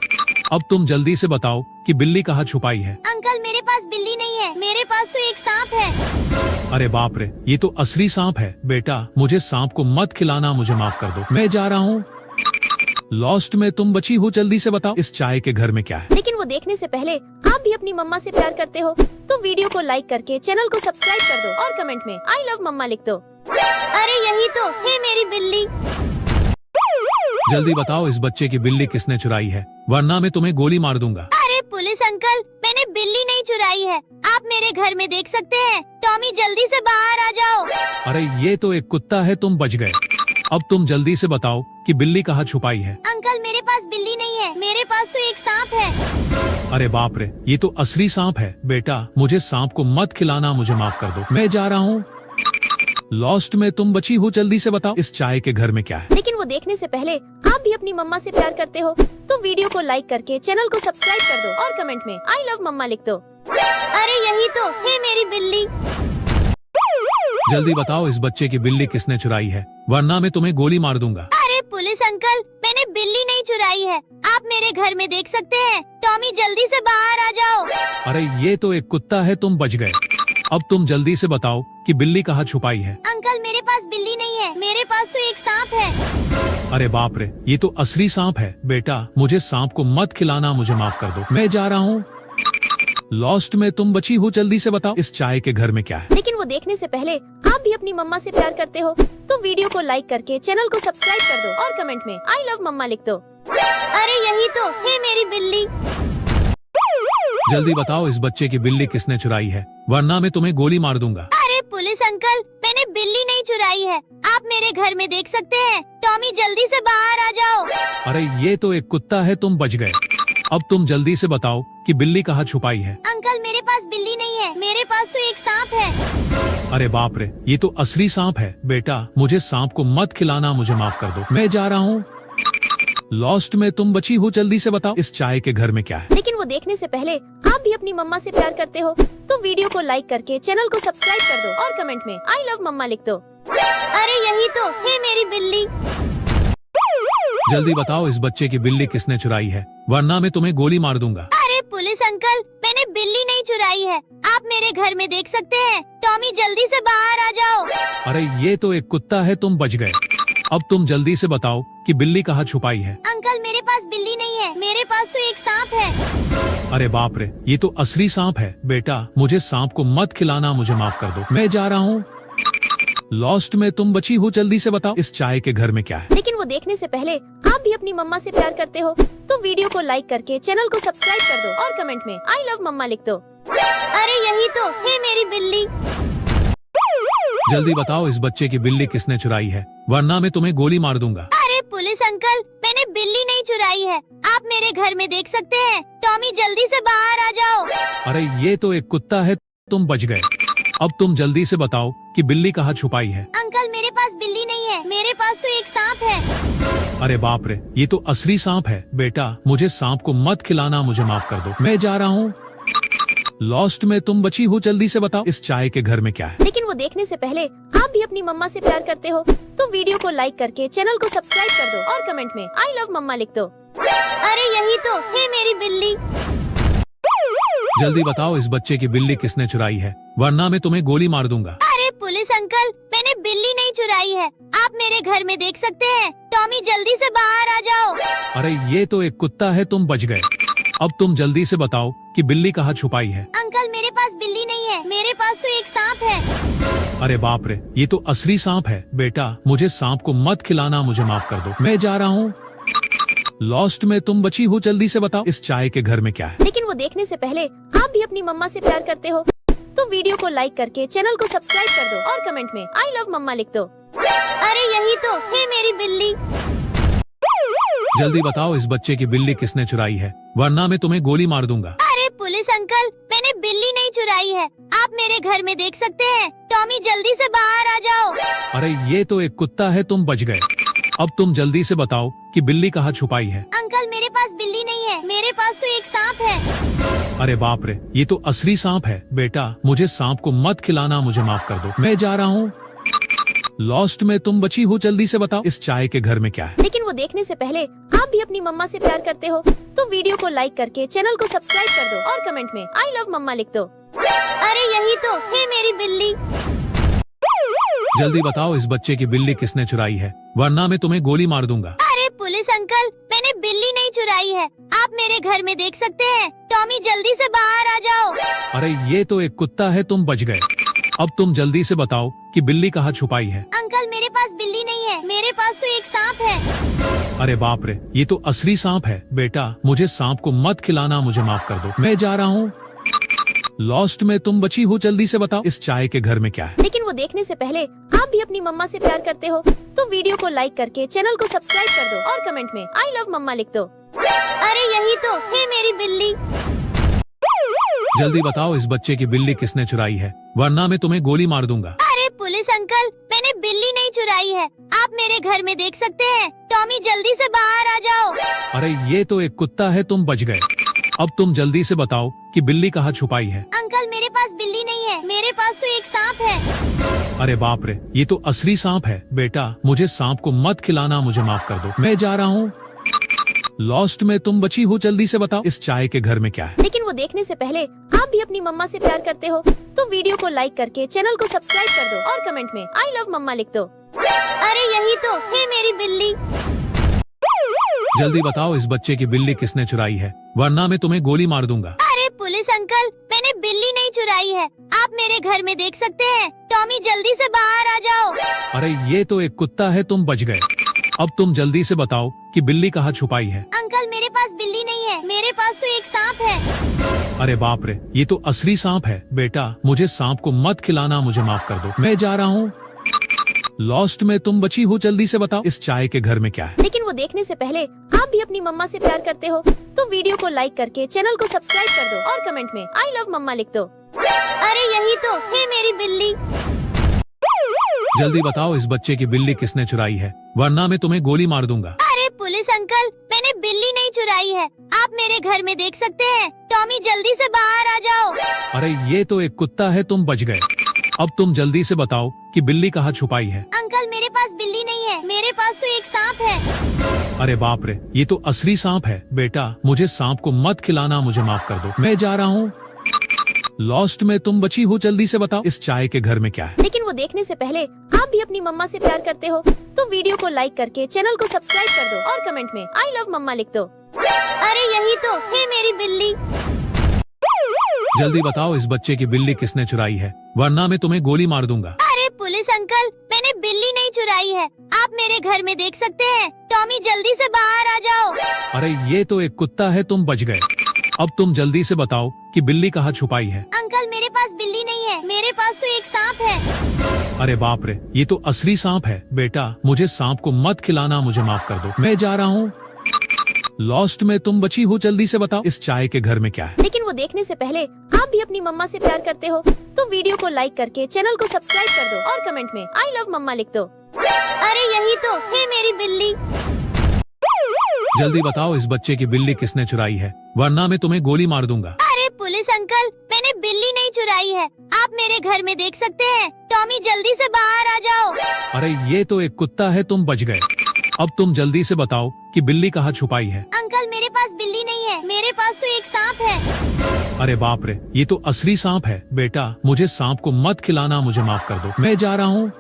B: अब तुम जल्दी से बताओ कि बिल्ली कहाँ छुपाई है।
A: अंकल मेरे पास बिल्ली नहीं है, मेरे पास तो एक सांप है।
B: अरे बाप रे, ये तो असली सांप है। बेटा मुझे सांप को मत खिलाना, मुझे माफ कर दो, मैं जा रहा हूँ। लॉस्ट में तुम बची हो, जल्दी से बताओ इस चाय के घर में क्या है।
C: लेकिन वो देखने से पहले आप भी अपनी मम्मा से प्यार करते हो तो वीडियो को लाइक करके चैनल को सब्सक्राइब कर दो और कमेंट में आई लव मम्मा लिख दो।
A: अरे यही तो है मेरी बिल्ली।
B: जल्दी बताओ इस बच्चे की बिल्ली किसने चुराई है, वरना मैं तुम्हें गोली मार दूंगा।
A: अरे पुलिस अंकल, मैंने बिल्ली नहीं चुराई है, आप मेरे घर में देख सकते हैं। टॉमी जल्दी से बाहर आ जाओ।
B: अरे ये तो एक कुत्ता है, तुम बच गए। अब तुम जल्दी से बताओ कि बिल्ली कहाँ छुपाई है।
A: अंकल मेरे पास बिल्ली नहीं है, मेरे पास तो एक सांप है।
B: अरे बाप रे, ये तो असली सांप है। बेटा मुझे सांप को मत खिलाना, मुझे माफ कर दो, मैं जा रहा हूँ। लॉस्ट में तुम बची हो, जल्दी से बताओ इस चाय के घर में क्या है।
C: लेकिन वो देखने से पहले आप भी अपनी मम्मा से प्यार करते हो तो वीडियो को लाइक करके चैनल को सब्सक्राइब कर दो और कमेंट में आई लव मम्मा लिख दो।
A: अरे यही तो है मेरी बिल्ली।
B: जल्दी बताओ इस बच्चे की बिल्ली किसने चुराई है, वरना मैं तुम्हें गोली मार दूंगा।
A: अरे पुलिस अंकल, मैंने बिल्ली नहीं चुराई है, आप मेरे घर में देख सकते हैं। टॉमी जल्दी से बाहर आ जाओ।
B: अरे ये तो एक कुत्ता है, तुम बच गए। अब तुम जल्दी से बताओ कि बिल्ली कहाँ छुपाई है।
A: अंकल मेरे पास बिल्ली नहीं है, मेरे पास तो एक सांप है।
B: अरे बाप रे, ये तो असली सांप है। बेटा मुझे सांप को मत खिलाना, मुझे माफ कर दो, मैं जा रहा हूँ। लॉस्ट में तुम बची हो, जल्दी से बताओ इस चाय के घर में क्या है।
C: लेकिन वो देखने से पहले आप भी अपनी मम्मा से प्यार करते हो तो वीडियो को लाइक करके चैनल को सब्सक्राइब कर दो और कमेंट में आई लव मम्मा लिख दो।
A: अरे यही तो है मेरी बिल्ली।
B: जल्दी बताओ इस बच्चे की बिल्ली किसने चुराई है, वरना मैं तुम्हें गोली मार दूंगा।
A: अरे पुलिस अंकल, मैंने बिल्ली नहीं चुराई है, आप मेरे घर में देख सकते हैं। टॉमी जल्दी से बाहर आ जाओ।
B: अरे ये तो एक कुत्ता है, तुम बच गए। अब तुम जल्दी से बताओ कि बिल्ली कहाँ छुपाई है।
A: अंकल मेरे पास बिल्ली नहीं है, मेरे पास तो एक सांप है।
B: अरे बाप रे, ये तो असली सांप है। बेटा मुझे सांप को मत खिलाना, मुझे माफ कर दो, मैं जा रहा हूँ। लॉस्ट में तुम बची हो, जल्दी से बताओ इस चाय के घर में क्या है।
C: लेकिन वो देखने से पहले आप भी अपनी मम्मा से प्यार करते हो तो वीडियो को लाइक करके चैनल को सब्सक्राइब कर दो और कमेंट में आई लव मम्मा लिख दो।
A: अरे यही तो है मेरी बिल्ली।
B: जल्दी बताओ इस बच्चे की बिल्ली किसने चुराई है, वरना मैं तुम्हें गोली मार दूंगा।
A: अरे पुलिस अंकल, मैंने बिल्ली नहीं चुराई है, आप मेरे घर में देख सकते हैं। टॉमी जल्दी से बाहर आ जाओ।
B: अरे ये तो एक कुत्ता है, तुम बच गए। अब तुम जल्दी से बताओ कि बिल्ली कहाँ छुपाई है।
A: अंकल मेरे पास बिल्ली नहीं है, मेरे पास तो एक सांप है।
B: अरे बाप रे, ये तो असली सांप है। बेटा मुझे सांप को मत खिलाना, मुझे माफ कर दो, मैं जा रहा हूँ। लॉस्ट में तुम बची हो, जल्दी से बताओ इस चाय के घर में क्या है।
C: लेकिन वो देखने से पहले आप भी अपनी मम्मा से प्यार करते हो तो वीडियो को लाइक करके चैनल को सब्सक्राइब कर दो और कमेंट में आई लव मम्मा लिख दो।
A: अरे यही तो है मेरी बिल्ली।
B: जल्दी बताओ इस बच्चे की बिल्ली किसने चुराई है, वरना मैं तुम्हें गोली मार दूंगा।
A: अरे पुलिस अंकल, मैंने बिल्ली नहीं चुराई है, आप मेरे घर में देख सकते हैं। टॉमी जल्दी से बाहर आ जाओ।
B: अरे ये तो एक कुत्ता है, तुम बच गए। अब तुम जल्दी से बताओ कि बिल्ली कहाँ छुपाई है।
A: अंकल मेरे पास बिल्ली नहीं है, मेरे पास तो एक सांप है।
B: अरे बाप रे, ये तो असली सांप है। बेटा मुझे सांप को मत खिलाना, मुझे माफ कर दो, मैं जा रहा हूँ। लॉस्ट में तुम बची हो, जल्दी से बताओ इस चाय के घर में क्या है।
C: लेकिन वो देखने से पहले आप भी अपनी मम्मा से प्यार करते हो तो वीडियो को लाइक करके चैनल को सब्सक्राइब कर दो और कमेंट में आई लव मम्मा लिख दो।
A: अरे यही तो है मेरी बिल्ली।
B: जल्दी बताओ इस बच्चे की बिल्ली किसने चुराई है, वरना मैं तुम्हें गोली मार दूंगा।
A: अरे पुलिस अंकल, मैंने बिल्ली नहीं चुराई है, आप मेरे घर में देख सकते हैं। टॉमी जल्दी से बाहर आ जाओ।
B: अरे ये तो एक कुत्ता है, तुम बच गए। अब तुम जल्दी से बताओ कि बिल्ली कहाँ छुपाई है।
A: अंकल मेरे पास बिल्ली नहीं है, मेरे पास तो एक सांप है।
B: अरे बाप रे, ये तो असली सांप है। बेटा मुझे सांप को मत खिलाना, मुझे माफ कर दो, मैं जा रहा हूँ। लॉस्ट में तुम बची हो, जल्दी से बताओ इस चाय के घर में क्या है।
C: लेकिन वो देखने से पहले आप भी अपनी मम्मा से प्यार करते हो तो वीडियो को लाइक करके चैनल को सब्सक्राइब कर दो और कमेंट में आई लव मम्मा लिख दो।
A: अरे यही तो है मेरी बिल्ली।
B: जल्दी बताओ इस बच्चे की बिल्ली किसने चुराई है, वरना मैं तुम्हें गोली मार दूंगा।
A: अरे पुलिस अंकल, मैंने बिल्ली नहीं चुराई है, आप मेरे घर में देख सकते हैं। टॉमी जल्दी से बाहर आ जाओ।
B: अरे ये तो एक कुत्ता है, तुम बच गए। अब तुम जल्दी से बताओ कि बिल्ली कहाँ छुपाई है।
A: अंकल मेरे पास बिल्ली नहीं है, मेरे पास तो एक सांप है।
B: अरे बाप रे, ये तो असली सांप है। बेटा मुझे सांप को मत खिलाना, मुझे माफ कर दो, मैं जा रहा हूँ। लॉस्ट में तुम बची हो, जल्दी से बताओ इस चाय के घर में क्या है।
C: लेकिन वो देखने से पहले आप भी अपनी मम्मा से प्यार करते हो तो वीडियो को लाइक करके चैनल को सब्सक्राइब कर दो और कमेंट में आई लव मम्मा लिख दो।
A: अरे यही तो है मेरी बिल्ली।
B: जल्दी बताओ इस बच्चे की बिल्ली किसने चुराई है, वरना मैं तुम्हें गोली मार दूंगा।
A: अरे पुलिस अंकल, मैंने बिल्ली नहीं चुराई है, आप मेरे घर में देख सकते हैं। टॉमी जल्दी से बाहर आ जाओ।
B: अरे ये तो एक कुत्ता है, तुम बच गए। अब तुम जल्दी से बताओ कि बिल्ली कहाँ छुपाई है।
A: अंकल मेरे पास बिल्ली नहीं है, मेरे पास तो एक सांप है।
B: अरे बाप रे, ये तो असली सांप है। बेटा मुझे सांप को मत खिलाना, मुझे माफ कर दो, मैं जा रहा हूँ। लॉस्ट में तुम बची हो, जल्दी से बताओ इस चाय के घर में क्या है।
C: लेकिन वो देखने से पहले आप भी अपनी मम्मा से प्यार करते हो तो वीडियो को लाइक करके चैनल को सब्सक्राइब कर दो और कमेंट में आई लव मम्मा लिख दो।
A: अरे यही तो है मेरी बिल्ली।
B: जल्दी बताओ इस बच्चे की बिल्ली किसने चुराई है, वरना मैं तुम्हें गोली मार दूंगा।
A: अरे पुलिस अंकल, मैंने बिल्ली नहीं चुराई है, आप मेरे घर में देख सकते हैं। टॉमी जल्दी से बाहर आ जाओ।
B: अरे ये तो एक कुत्ता है, तुम बच गए। अब तुम जल्दी से बताओ कि बिल्ली कहाँ छुपाई है।
A: अंकल मेरे पास बिल्ली नहीं है, मेरे पास तो एक सांप है।
B: अरे बाप रे, ये तो असली सांप है। बेटा मुझे सांप को मत खिलाना, मुझे माफ कर दो, मैं जा रहा हूँ। लॉस्ट में तुम बची हो, जल्दी से बताओ इस चाय के घर में क्या है।
C: लेकिन वो देखने से पहले आप भी अपनी मम्मा से प्यार करते हो तो वीडियो को लाइक करके चैनल को सब्सक्राइब कर दो और कमेंट में आई लव मम्मा लिख दो।
A: अरे यही तो है मेरी बिल्ली।
B: जल्दी बताओ इस बच्चे की बिल्ली किसने चुराई है, वरना मैं तुम्हें गोली मार दूंगा।
A: अरे पुलिस अंकल, मैंने बिल्ली नहीं चुराई है, आप मेरे घर में देख सकते हैं। टॉमी जल्दी से बाहर आ जाओ।
B: अरे ये तो एक कुत्ता है, तुम बच गए। अब तुम जल्दी से बताओ कि बिल्ली कहाँ छुपाई है।
A: अंकल मेरे पास बिल्ली नहीं है, मेरे पास तो एक सांप है।
B: अरे बाप रे, ये तो असली सांप है। बेटा मुझे सांप को मत खिलाना, मुझे माफ कर दो, मैं जा रहा हूँ। लॉस्ट में तुम बची हो, जल्दी से बताओ इस चाय के घर में क्या है।
C: लेकिन वो देखने से पहले आप भी अपनी मम्मा से प्यार करते हो तो वीडियो को लाइक करके चैनल को सब्सक्राइब कर दो और कमेंट में आई लव मम्मा लिख दो।
A: अरे यही तो है मेरी बिल्ली।
B: जल्दी बताओ इस बच्चे की बिल्ली किसने चुराई है, वरना मैं तुम्हें गोली मार दूंगा।
A: अरे पुलिस अंकल, मैंने बिल्ली नहीं चुराई है, आप मेरे घर में देख सकते हैं। टॉमी जल्दी से बाहर आ जाओ।
B: अरे ये तो एक कुत्ता है, तुम बच गए। अब तुम जल्दी से बताओ कि बिल्ली कहाँ छुपाई है।
A: अंकल मेरे पास बिल्ली नहीं है, मेरे पास तो एक सांप है।
B: अरे बाप रे, ये तो असली सांप है। बेटा मुझे सांप को मत खिलाना, मुझे माफ कर दो, मैं जा रहा हूँ। लॉस्ट में तुम बची हो, जल्दी से बताओ इस चाय के घर में क्या है।
C: लेकिन वो देखने से पहले आप भी अपनी मम्मा से प्यार करते हो तो वीडियो को लाइक करके चैनल को सब्सक्राइब कर दो और कमेंट में आई लव मम्मा लिख दो।
A: अरे यही तो है मेरी बिल्ली।
B: जल्दी बताओ इस बच्चे की बिल्ली किसने चुराई है, वरना मैं तुम्हें गोली मार दूंगा।
A: अरे पुलिस अंकल, मैंने बिल्ली नहीं चुराई है, आप मेरे घर में देख सकते हैं। टॉमी जल्दी से बाहर आ जाओ।
B: अरे ये तो एक कुत्ता है, तुम बच गए। अब तुम जल्दी से बताओ कि बिल्ली कहाँ छुपाई है।
A: अंकल मेरे पास बिल्ली नहीं है, मेरे पास तो एक सांप है।
B: अरे बाप रे, ये तो असली सांप है। बेटा मुझे सांप को मत खिलाना, मुझे माफ कर दो, मैं जा रहा हूँ। लॉस्ट में तुम बची हो, जल्दी से बताओ इस चाय के घर में क्या है।
C: लेकिन वो देखने से पहले आप भी अपनी मम्मा से प्यार करते हो तो वीडियो को लाइक करके चैनल को सब्सक्राइब कर दो और कमेंट में आई लव मम्मा लिख दो।
A: अरे यही तो है मेरी बिल्ली।
B: जल्दी बताओ इस बच्चे की बिल्ली किसने चुराई है, वरना मैं तुम्हें गोली मार दूंगा।
A: अरे पुलिस अंकल, मैंने बिल्ली नहीं चुराई है, आप मेरे घर में देख सकते हैं। टॉमी जल्दी से बाहर आ जाओ।
B: अरे ये तो एक कुत्ता है, तुम बच गए। अब तुम जल्दी से बताओ कि बिल्ली कहाँ छुपाई है।
A: अंकल मेरे पास बिल्ली नहीं है, मेरे पास तो एक सांप है।
B: अरे बाप रे, ये तो असली सांप है। बेटा मुझे सांप को मत खिलाना, मुझे माफ कर दो, मैं जा रहा हूँ।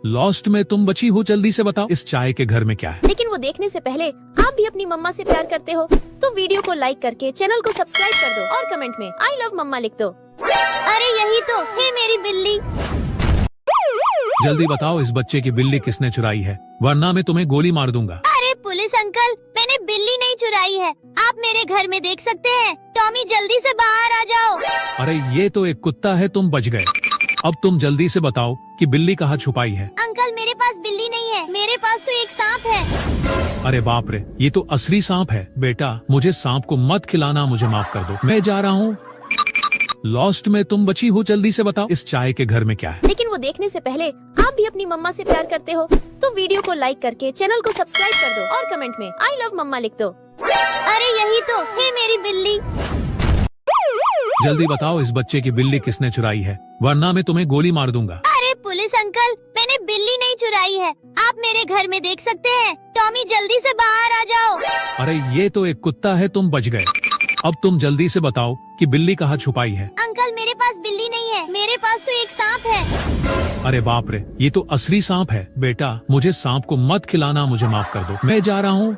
B: लॉस्ट में तुम बची हो, जल्दी से बताओ इस चाय के घर में क्या है।
C: लेकिन वो देखने से पहले आप भी अपनी मम्मा से प्यार करते हो तो वीडियो को लाइक करके चैनल को सब्सक्राइब कर दो और कमेंट में आई लव मम्मा लिख दो।
A: अरे यही तो है मेरी बिल्ली।
B: जल्दी बताओ इस बच्चे की बिल्ली किसने चुराई है, वरना मैं तुम्हें गोली मार दूंगा।
A: अरे पुलिस अंकल, मैंने बिल्ली नहीं चुराई है, आप मेरे घर में देख सकते हैं। टॉमी जल्दी से बाहर आ जाओ।
B: अरे ये तो एक कुत्ता है, तुम बच गए। अब तुम जल्दी से बताओ कि बिल्ली कहाँ छुपाई है।
A: अंकल मेरे पास बिल्ली नहीं है, मेरे पास तो एक सांप है।
B: अरे बाप रे, ये तो असली सांप है। बेटा मुझे सांप को मत खिलाना, मुझे माफ कर दो, मैं जा रहा हूँ। लॉस्ट में तुम बची हो, जल्दी से बताओ इस चाय के घर में क्या है।
C: लेकिन वो देखने से पहले आप भी अपनी मम्मा से प्यार करते हो तो वीडियो को लाइक करके चैनल को सब्सक्राइब कर दो और कमेंट में आई लव मम्मा लिख दो।
A: अरे यही तो है मेरी बिल्ली।
B: जल्दी बताओ इस बच्चे की बिल्ली किसने चुराई है, वरना मैं तुम्हें गोली मार दूंगा।
A: अरे पुलिस अंकल, मैंने बिल्ली नहीं चुराई है, आप मेरे घर में देख सकते हैं। टॉमी जल्दी से बाहर आ जाओ।
B: अरे ये तो एक कुत्ता है, तुम बच गए। अब तुम जल्दी से बताओ कि बिल्ली कहाँ छुपाई है।
A: अंकल मेरे पास बिल्ली नहीं है, मेरे पास तो एक सांप है।
B: अरे बाप रे, ये तो असली सांप है। बेटा मुझे सांप को मत खिलाना, मुझे माफ कर दो, मैं जा रहा हूँ।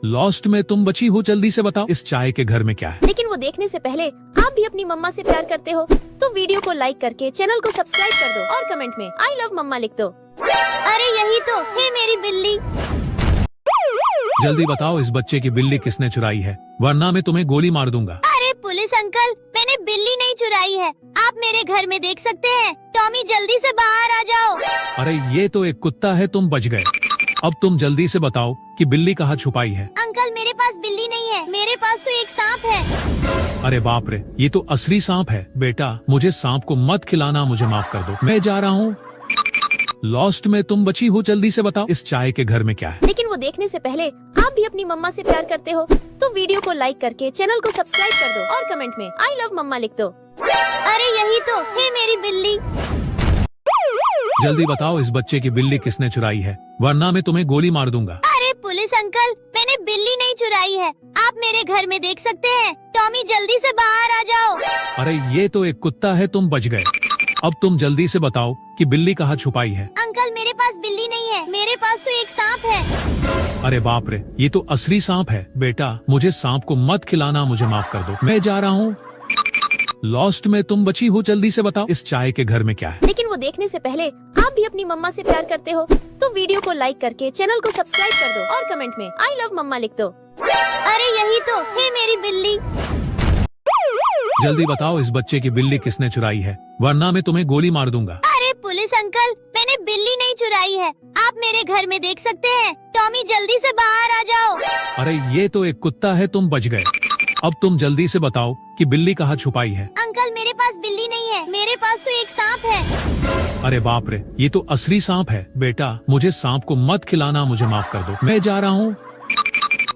B: लॉस्ट में तुम बची हो, जल्दी से बताओ इस चाय के घर में क्या है।
C: लेकिन वो देखने से पहले आप भी अपनी मम्मा से प्यार करते हो तो वीडियो को लाइक करके चैनल को सब्सक्राइब कर दो और कमेंट में आई लव मम्मा लिख दो।
A: अरे यही तो है मेरी बिल्ली।
B: जल्दी बताओ इस बच्चे की बिल्ली किसने चुराई है, वरना मैं तुम्हें गोली मार दूंगा।
A: अरे पुलिस अंकल, मैंने बिल्ली नहीं चुराई है, आप मेरे घर में देख सकते हैं। टॉमी जल्दी से बाहर आ जाओ।
B: अरे ये तो एक कुत्ता है, तुम बच गए। अब तुम जल्दी से बताओ कि बिल्ली कहाँ छुपाई है।
A: अंकल मेरे पास बिल्ली नहीं है, मेरे पास तो एक सांप है।
B: अरे बाप रे, ये तो असली सांप है। बेटा मुझे सांप को मत खिलाना, मुझे माफ कर दो, मैं जा रहा हूँ। लॉस्ट में तुम बची हो, जल्दी से बताओ इस चाय के घर में क्या है।
C: लेकिन वो देखने से पहले आप भी अपनी मम्मा से प्यार करते हो तो वीडियो को लाइक करके चैनल को सब्सक्राइब कर दो और कमेंट में आई लव मम्मा लिख दो।
A: अरे यही तो है मेरी बिल्ली।
B: जल्दी बताओ इस बच्चे की बिल्ली किसने चुराई है, वरना मैं तुम्हें गोली मार दूंगा।
A: अरे पुलिस अंकल, मैंने बिल्ली नहीं चुराई है, आप मेरे घर में देख सकते हैं। टॉमी जल्दी से बाहर आ जाओ।
B: अरे ये तो एक कुत्ता है, तुम बच गए। अब तुम जल्दी से बताओ कि बिल्ली कहाँ छुपाई है।
A: अंकल मेरे पास बिल्ली नहीं है, मेरे पास तो एक सांप है।
B: अरे बाप रे, ये तो असली सांप है। बेटा मुझे सांप को मत खिलाना, मुझे माफ कर दो, मैं जा रहा हूँ। लॉस्ट में तुम बची हो, जल्दी से बताओ इस चाय के घर में क्या है।
C: लेकिन वो देखने से पहले आप भी अपनी मम्मा से प्यार करते हो तो वीडियो को लाइक करके चैनल को सब्सक्राइब कर दो और कमेंट में आई लव मम्मा लिख दो।
A: अरे यही तो है मेरी बिल्ली।
B: जल्दी बताओ इस बच्चे की बिल्ली किसने चुराई है, वरना मैं तुम्हें गोली मार दूंगा।
A: अरे पुलिस अंकल, मैंने बिल्ली नहीं चुराई है, आप मेरे घर में देख सकते हैं। टॉमी जल्दी से बाहर आ जाओ।
B: अरे ये तो एक कुत्ता है, तुम बच गए। अब तुम जल्दी से बताओ कि बिल्ली कहाँ छुपाई है।
A: अंकल मेरे पास बिल्ली नहीं है, मेरे पास तो एक सांप है।
B: अरे बाप रे, ये तो असली सांप है। बेटा मुझे सांप को मत खिलाना, मुझे माफ कर दो, मैं जा रहा हूँ।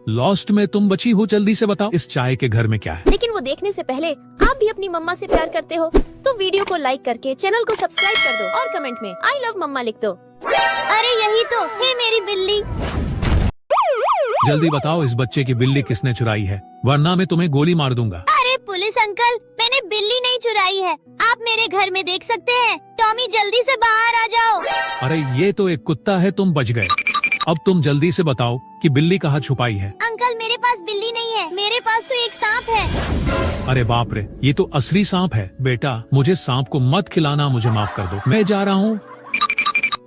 B: लॉस्ट में तुम बची हो, जल्दी से बताओ इस चाय के घर में क्या है।
C: लेकिन वो देखने से पहले आप भी अपनी मम्मा से प्यार करते हो तो वीडियो को लाइक करके चैनल को सब्सक्राइब कर दो और कमेंट में आई लव मम्मा लिख दो।
A: अरे यही तो है मेरी बिल्ली।
B: जल्दी बताओ इस बच्चे की बिल्ली किसने चुराई है, वरना मैं तुम्हें गोली मार दूंगा।
A: अरे पुलिस अंकल, मैंने बिल्ली नहीं चुराई है, आप मेरे घर में देख सकते हैं। टॉमी जल्दी से बाहर आ जाओ।
B: अरे ये तो एक कुत्ता है, तुम बच गए। अब तुम जल्दी से बताओ कि बिल्ली कहाँ छुपाई है।
A: अंकल मेरे पास बिल्ली नहीं है, मेरे पास तो एक सांप है।
B: अरे बाप रे, ये तो असली सांप है। बेटा मुझे सांप को मत खिलाना, मुझे माफ कर दो, मैं जा रहा हूँ।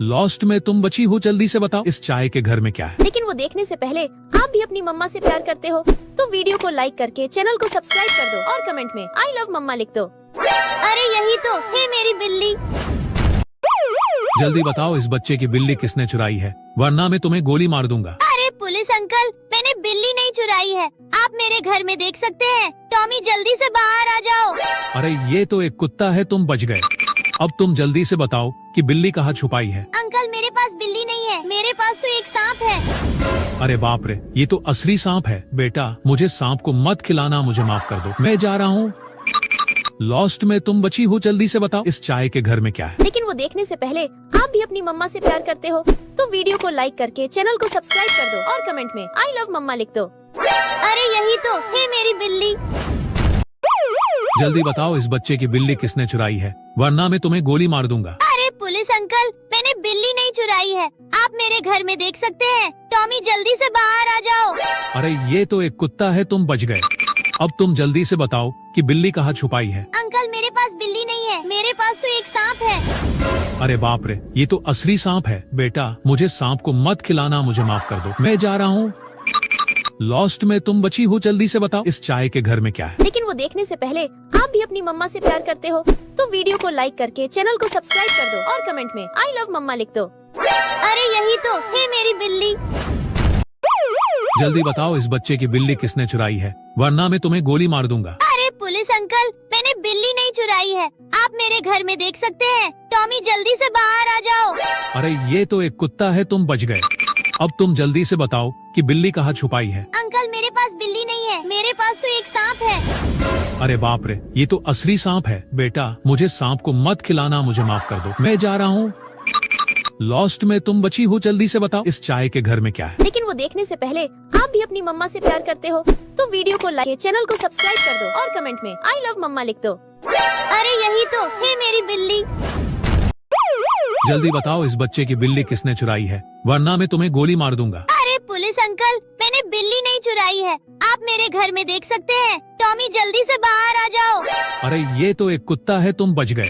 B: लॉस्ट में तुम बची हो, जल्दी से बताओ इस चाय के घर में क्या है।
C: लेकिन वो देखने से पहले आप भी अपनी मम्मा से प्यार करते हो तो वीडियो को लाइक करके चैनल को सब्सक्राइब कर दो और कमेंट में आई लव मम्मा लिख दो।
A: अरे यही तो है मेरी बिल्ली।
B: जल्दी बताओ इस बच्चे की बिल्ली किसने चुराई है, वरना मैं तुम्हें गोली मार दूंगा।
A: अरे पुलिस अंकल, मैंने बिल्ली नहीं चुराई है, आप मेरे घर में देख सकते हैं। टॉमी जल्दी से बाहर आ जाओ।
B: अरे ये तो एक कुत्ता है, तुम बच गए। अब तुम जल्दी से बताओ कि बिल्ली कहाँ छुपाई है।
A: अंकल मेरे पास बिल्ली नहीं है, मेरे पास तो एक सांप है।
B: अरे बाप रे, ये तो असली सांप है। बेटा मुझे सांप को मत खिलाना, मुझे माफ कर दो, मैं जा रहा हूँ। लॉस्ट में तुम बची हो, जल्दी से बताओ इस चाय के घर में क्या है।
C: लेकिन वो देखने से पहले आप भी अपनी मम्मा से प्यार करते हो तो वीडियो को लाइक करके चैनल को सब्सक्राइब कर दो और कमेंट में आई लव मम्मा लिख दो।
A: अरे यही तो है मेरी बिल्ली।
B: जल्दी बताओ इस बच्चे की बिल्ली किसने चुराई है, वरना मैं तुम्हें गोली मार दूंगा।
A: अरे पुलिस अंकल, मैंने बिल्ली नहीं चुराई है, आप मेरे घर में देख सकते हैं। टॉमी जल्दी से बाहर आ जाओ।
B: अरे ये तो एक कुत्ता है, तुम बच गए। अब तुम जल्दी से बताओ कि बिल्ली कहाँ छुपाई है।
A: अंकल मेरे पास बिल्ली नहीं है, मेरे पास तो एक सांप है।
B: अरे बाप रे, ये तो असली सांप है। बेटा मुझे सांप को मत खिलाना, मुझे माफ कर दो, मैं जा रहा हूँ। लॉस्ट में तुम बची हो, जल्दी से बताओ इस चाय के घर में क्या है।
C: लेकिन वो देखने से पहले आप भी अपनी मम्मा से प्यार करते हो तो वीडियो को लाइक करके चैनल को सब्सक्राइब कर दो और कमेंट में आई लव मम्मा लिख दो।
A: अरे यही तो है मेरी बिल्ली।
B: जल्दी बताओ इस बच्चे की बिल्ली किसने चुराई है, वरना मैं तुम्हें गोली मार दूंगा।
A: अरे पुलिस अंकल, मैंने बिल्ली नहीं चुराई है, आप मेरे घर में देख सकते हैं। टॉमी जल्दी से बाहर आ जाओ।
B: अरे ये तो एक कुत्ता है, तुम बच गए। अब तुम जल्दी से बताओ कि बिल्ली कहाँ छुपाई है।
A: अंकल मेरे पास बिल्ली नहीं है, मेरे पास तो एक सांप है।
B: अरे बाप रे, ये तो असली सांप है। बेटा मुझे सांप को मत खिलाना, मुझे माफ कर दो, मैं जा रहा हूँ। लॉस्ट में तुम बची हो, जल्दी से बताओ इस चाय के घर में क्या है।
C: लेकिन वो देखने से पहले आप भी अपनी मम्मा से प्यार करते हो तो वीडियो को लाइक, चैनल को सब्सक्राइब कर दो और कमेंट में आई लव मम्मा लिख दो।
A: अरे यही तो है मेरी बिल्ली।
B: जल्दी बताओ इस बच्चे की बिल्ली किसने चुराई है, वरना मैं तुम्हें गोली मार दूंगा।
A: अरे पुलिस अंकल, मैंने बिल्ली नहीं चुराई है, आप मेरे घर में देख सकते हैं। टॉमी जल्दी से बाहर आ जाओ।
B: अरे ये तो एक कुत्ता है, तुम बच गए।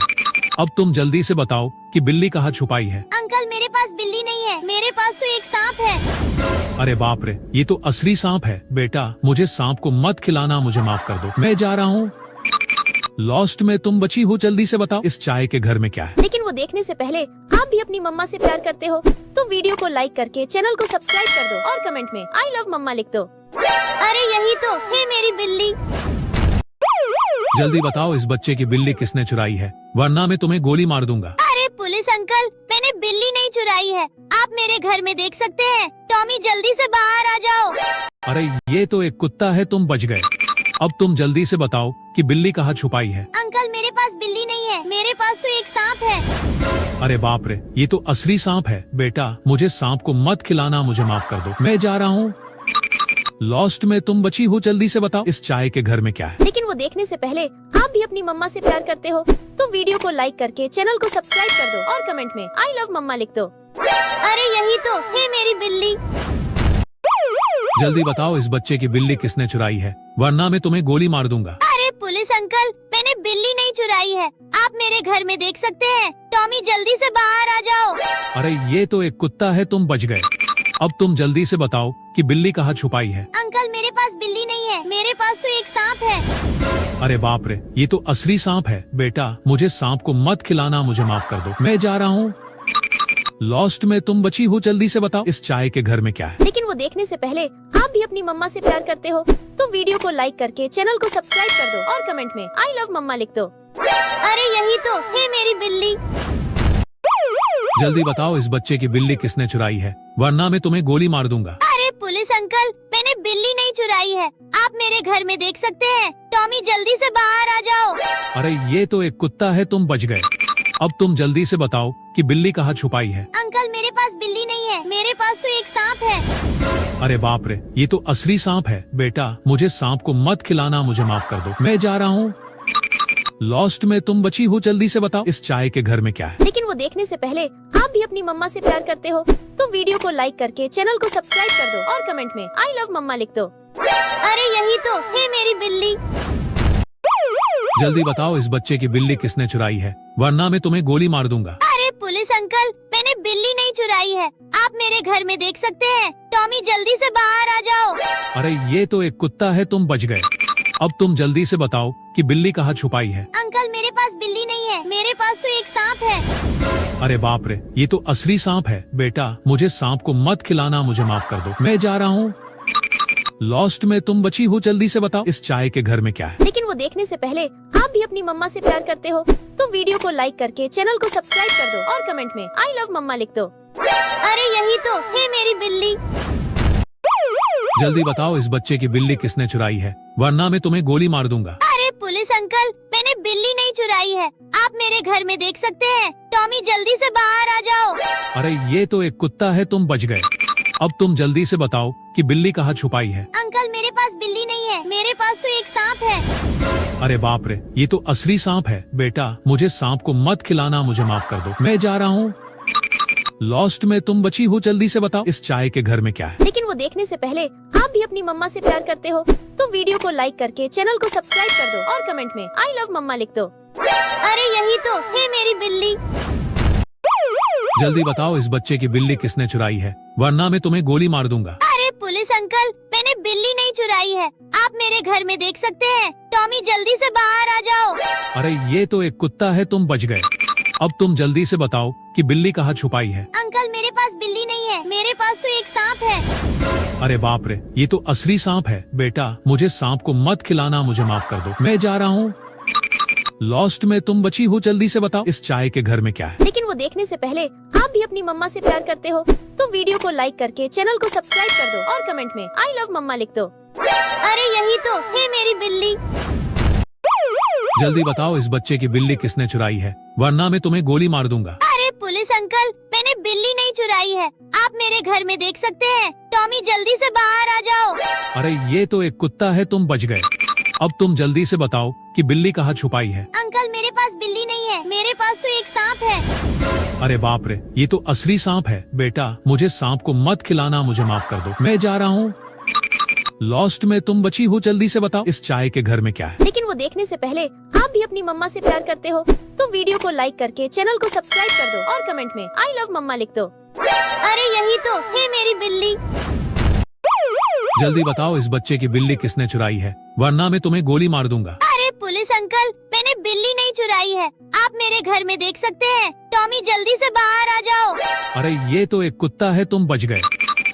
B: अब तुम जल्दी से बताओ कि बिल्ली कहाँ छुपाई है।
A: अंकल मेरे पास बिल्ली नहीं है, मेरे पास तो एक सांप है।
B: अरे बाप रे, ये तो असली सांप है। बेटा मुझे सांप को मत खिलाना, मुझे माफ कर दो, मैं जा रहा हूँ। लॉस्ट में तुम बची हो, जल्दी से बताओ इस चाय के घर में क्या है।
C: लेकिन वो देखने से पहले आप भी अपनी मम्मा से प्यार करते हो तो वीडियो को लाइक करके चैनल को सब्सक्राइब कर दो और कमेंट में आई लव मम्मा लिख दो।
A: अरे यही तो है मेरी बिल्ली।
B: जल्दी बताओ इस बच्चे की बिल्ली किसने चुराई है, वरना मैं तुम्हें गोली मार दूंगा।
A: अरे पुलिस अंकल, मैंने बिल्ली नहीं चुराई है, आप मेरे घर में देख सकते हैं। टॉमी जल्दी से बाहर आ जाओ।
B: अरे ये तो एक कुत्ता है, तुम बच गए। अब तुम जल्दी से बताओ कि बिल्ली कहाँ छुपाई है।
A: अंकल मेरे पास बिल्ली नहीं है, मेरे पास तो एक सांप है।
B: अरे बाप रे, ये तो असली सांप है। बेटा मुझे सांप को मत खिलाना, मुझे माफ कर दो, मैं जा रहा हूँ। लॉस्ट में तुम बची हो, जल्दी से बताओ इस चाय के घर में क्या है।
C: लेकिन वो देखने से पहले आप भी अपनी मम्मा से प्यार करते हो तो वीडियो को लाइक करके चैनल को सब्सक्राइब कर दो और कमेंट में आई लव मम्मा लिख दो।
A: अरे यही तो है मेरी बिल्ली।
B: जल्दी बताओ इस बच्चे की बिल्ली किसने चुराई है, वरना मैं तुम्हें गोली मार दूंगा।
A: अरे पुलिस अंकल, मैंने बिल्ली नहीं चुराई है, आप मेरे घर में देख सकते हैं। टॉमी जल्दी से बाहर आ जाओ।
B: अरे ये तो एक कुत्ता है, तुम बच गए। अब तुम जल्दी से बताओ कि बिल्ली कहाँ छुपाई है।
A: अंकल मेरे पास बिल्ली नहीं है, मेरे पास तो एक सांप है।
B: अरे बाप रे, ये तो असली सांप है। बेटा मुझे सांप को मत खिलाना, मुझे माफ कर दो, मैं जा रहा हूँ। लॉस्ट में तुम बची हो, जल्दी से बताओ इस चाय के घर में क्या है।
C: लेकिन वो देखने से पहले आप भी अपनी मम्मा से प्यार करते हो तो वीडियो को लाइक करके चैनल को सब्सक्राइब कर दो और कमेंट में आई लव मम्मा लिख दो।
A: अरे यही तो है मेरी बिल्ली।
B: जल्दी बताओ इस बच्चे की बिल्ली किसने चुराई है, वरना मैं तुम्हें गोली मार दूंगा।
A: अरे पुलिस अंकल, मैंने बिल्ली नहीं चुराई है, आप मेरे घर में देख सकते हैं। टॉमी जल्दी से बाहर आ जाओ।
B: अरे ये तो एक कुत्ता है, तुम बच गए। अब तुम जल्दी से बताओ कि बिल्ली कहाँ छुपाई है।
A: अंकल मेरे पास बिल्ली नहीं है, मेरे पास तो एक सांप है।
B: अरे बाप रे, ये तो असली सांप है। बेटा मुझे सांप को मत खिलाना, मुझे माफ कर दो, मैं जा रहा हूँ। लॉस्ट में तुम बची हो, जल्दी से बताओ इस चाय के घर में क्या है।
C: लेकिन वो देखने से पहले आप भी अपनी मम्मा से प्यार करते हो तो वीडियो को लाइक करके चैनल को सब्सक्राइब कर दो और कमेंट में आई लव मम्मा लिख दो।
A: अरे यही तो है मेरी बिल्ली।
B: जल्दी बताओ इस बच्चे की बिल्ली किसने चुराई है, वरना मैं तुम्हें गोली मार दूंगा।
A: अरे पुलिस अंकल, मैंने बिल्ली नहीं चुराई है, आप मेरे घर में देख सकते हैं। टॉमी जल्दी से बाहर आ जाओ।
B: अरे ये तो एक कुत्ता है, तुम बच गए। अब तुम जल्दी से बताओ कि बिल्ली कहाँ छुपाई है।
A: अंकल मेरे पास बिल्ली नहीं है, मेरे पास तो एक सांप है।
B: अरे बाप रे, ये तो असली सांप है। बेटा मुझे सांप को मत खिलाना, मुझे माफ कर दो, मैं जा रहा हूँ। लॉस्ट में तुम बची हो, जल्दी से बताओ इस चाय के घर में क्या है।
C: लेकिन वो देखने से पहले आप भी अपनी मम्मा से प्यार करते हो तो वीडियो को लाइक करके चैनल को सब्सक्राइब कर दो और कमेंट में आई लव मम्मा लिख दो।
A: अरे यही तो है मेरी बिल्ली।
B: जल्दी बताओ इस बच्चे की बिल्ली किसने चुराई है, वरना मैं तुम्हें गोली मार दूंगा।
A: अरे पुलिस अंकल, मैंने बिल्ली नहीं चुराई है, आप मेरे घर में देख सकते हैं। टॉमी जल्दी से बाहर आ जाओ।
B: अरे ये तो एक कुत्ता है, तुम बच गए। अब तुम जल्दी से बताओ कि बिल्ली कहाँ छुपाई है।
A: अंकल मेरे पास बिल्ली नहीं है, मेरे पास तो एक सांप है।
B: अरे बाप रे, ये तो असली सांप है। बेटा मुझे सांप को मत खिलाना, मुझे माफ कर दो, मैं जा रहा हूँ। लॉस्ट में तुम बची हो, जल्दी से बताओ इस चाय के घर में क्या है।
C: लेकिन वो देखने से पहले आप भी अपनी मम्मा से प्यार करते हो तो वीडियो को लाइक करके चैनल को सब्सक्राइब कर दो और कमेंट में आई लव मम्मा लिख दो।
A: अरे यही तो है मेरी बिल्ली।
B: जल्दी बताओ इस बच्चे की बिल्ली किसने चुराई है, वरना मैं तुम्हें गोली मार दूंगा।
A: अरे पुलिस अंकल, मैंने बिल्ली नहीं चुराई है, आप मेरे घर में देख सकते हैं। टॉमी जल्दी से बाहर आ जाओ।
B: अरे ये तो एक कुत्ता है, तुम बच गए। अब तुम जल्दी से बताओ कि बिल्ली कहाँ छुपाई है।
A: अंकल मेरे पास बिल्ली नहीं है, मेरे पास तो एक सांप है।
B: अरे बाप रे, ये तो असली सांप है। बेटा मुझे सांप को मत खिलाना, मुझे माफ कर दो, मैं जा रहा हूँ। लॉस्ट में तुम बची हो, जल्दी से बताओ इस चाय के घर में क्या है।
C: लेकिन वो देखने से पहले आप भी अपनी मम्मा से प्यार करते हो तो वीडियो को लाइक करके चैनल को सब्सक्राइब कर दो और कमेंट में आई लव मम्मा लिख दो।
A: अरे यही तो है मेरी बिल्ली।
B: जल्दी बताओ इस बच्चे की बिल्ली किसने चुराई है, वरना मैं तुम्हें गोली मार दूंगा।
A: अरे पुलिस अंकल, मैंने बिल्ली नहीं चुराई है, आप मेरे घर में देख सकते हैं। टॉमी जल्दी से बाहर आ जाओ।
B: अरे ये तो एक कुत्ता है, तुम बच गए। अब तुम जल्दी से बताओ कि बिल्ली कहाँ छुपाई है।
A: अंकल मेरे पास बिल्ली नहीं है, मेरे पास तो एक सांप है।
B: अरे बाप रे, ये तो असली सांप है। बेटा मुझे सांप को मत खिलाना, मुझे माफ कर दो, मैं जा रहा हूँ। लॉस्ट में तुम बची हो, जल्दी से बताओ इस चाय के घर में क्या है।
C: लेकिन वो देखने से पहले आप भी अपनी मम्मा से प्यार करते हो तो वीडियो को लाइक करके चैनल को सब्सक्राइब कर दो और कमेंट में आई लव मम्मा लिख दो।
A: अरे यही तो है मेरी बिल्ली।
B: जल्दी बताओ इस बच्चे की बिल्ली किसने चुराई है, वरना मैं तुम्हें गोली मार दूंगा।
A: अरे पुलिस अंकल, मैंने बिल्ली नहीं चुराई है, आप मेरे घर में देख सकते हैं। टॉमी जल्दी से बाहर आ जाओ।
B: अरे ये तो एक कुत्ता है, तुम बच गए।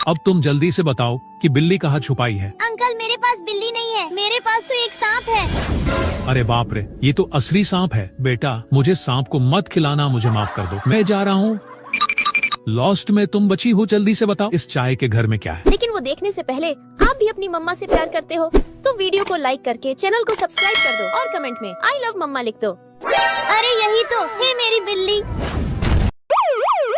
B: अब तुम जल्दी से बताओ कि बिल्ली कहाँ छुपाई है।
A: अंकल मेरे पास बिल्ली नहीं है, मेरे पास तो एक सांप है।
B: अरे बाप रे, ये तो असली सांप है। बेटा मुझे सांप को मत खिलाना, मुझे माफ कर दो, मैं जा रहा हूँ। लॉस्ट में तुम बची हो, जल्दी से बताओ इस चाय के घर में क्या है।
C: लेकिन वो देखने से पहले आप भी अपनी मम्मा से प्यार करते हो तो वीडियो को लाइक करके चैनल को सब्सक्राइब कर दो और कमेंट में आई लव मम्मा लिख दो।
A: अरे यही तो है मेरी बिल्ली।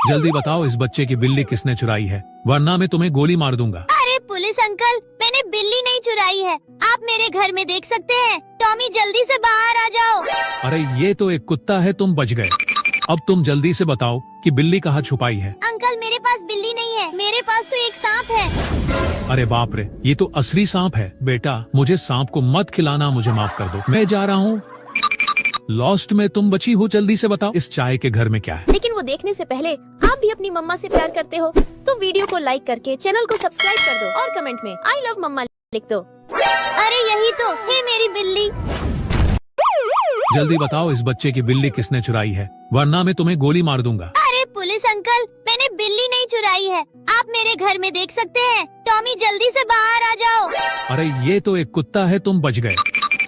B: जल्दी बताओ इस बच्चे की बिल्ली किसने चुराई है, वरना मैं तुम्हें गोली मार दूंगा।
A: अरे पुलिस अंकल, मैंने बिल्ली नहीं चुराई है, आप मेरे घर में देख सकते हैं। टॉमी जल्दी से बाहर आ जाओ।
B: अरे ये तो एक कुत्ता है, तुम बच गए। अब तुम जल्दी से बताओ कि बिल्ली कहाँ छुपाई है।
A: अंकल मेरे पास बिल्ली नहीं है, मेरे पास तो एक सांप है।
B: अरे बाप रे, ये तो असली सांप है। बेटा मुझे सांप को मत खिलाना, मुझे माफ कर दो, मैं जा रहा हूँ। लॉस्ट में तुम बची हो, जल्दी से बताओ इस चाय के घर में क्या है।
C: लेकिन वो देखने से पहले आप भी अपनी मम्मा से प्यार करते हो तो वीडियो को लाइक करके चैनल को सब्सक्राइब कर दो और कमेंट में आई लव मम्मा लिख दो।
A: अरे यही तो है मेरी बिल्ली।
B: जल्दी बताओ इस बच्चे की बिल्ली किसने चुराई है, वरना मैं तुम्हें गोली मार दूंगा।
A: अरे पुलिस अंकल, मैंने बिल्ली नहीं चुराई है, आप मेरे घर में देख सकते हैं। टॉमी जल्दी से बाहर आ जाओ।
B: अरे ये तो एक कुत्ता है, तुम बच गए।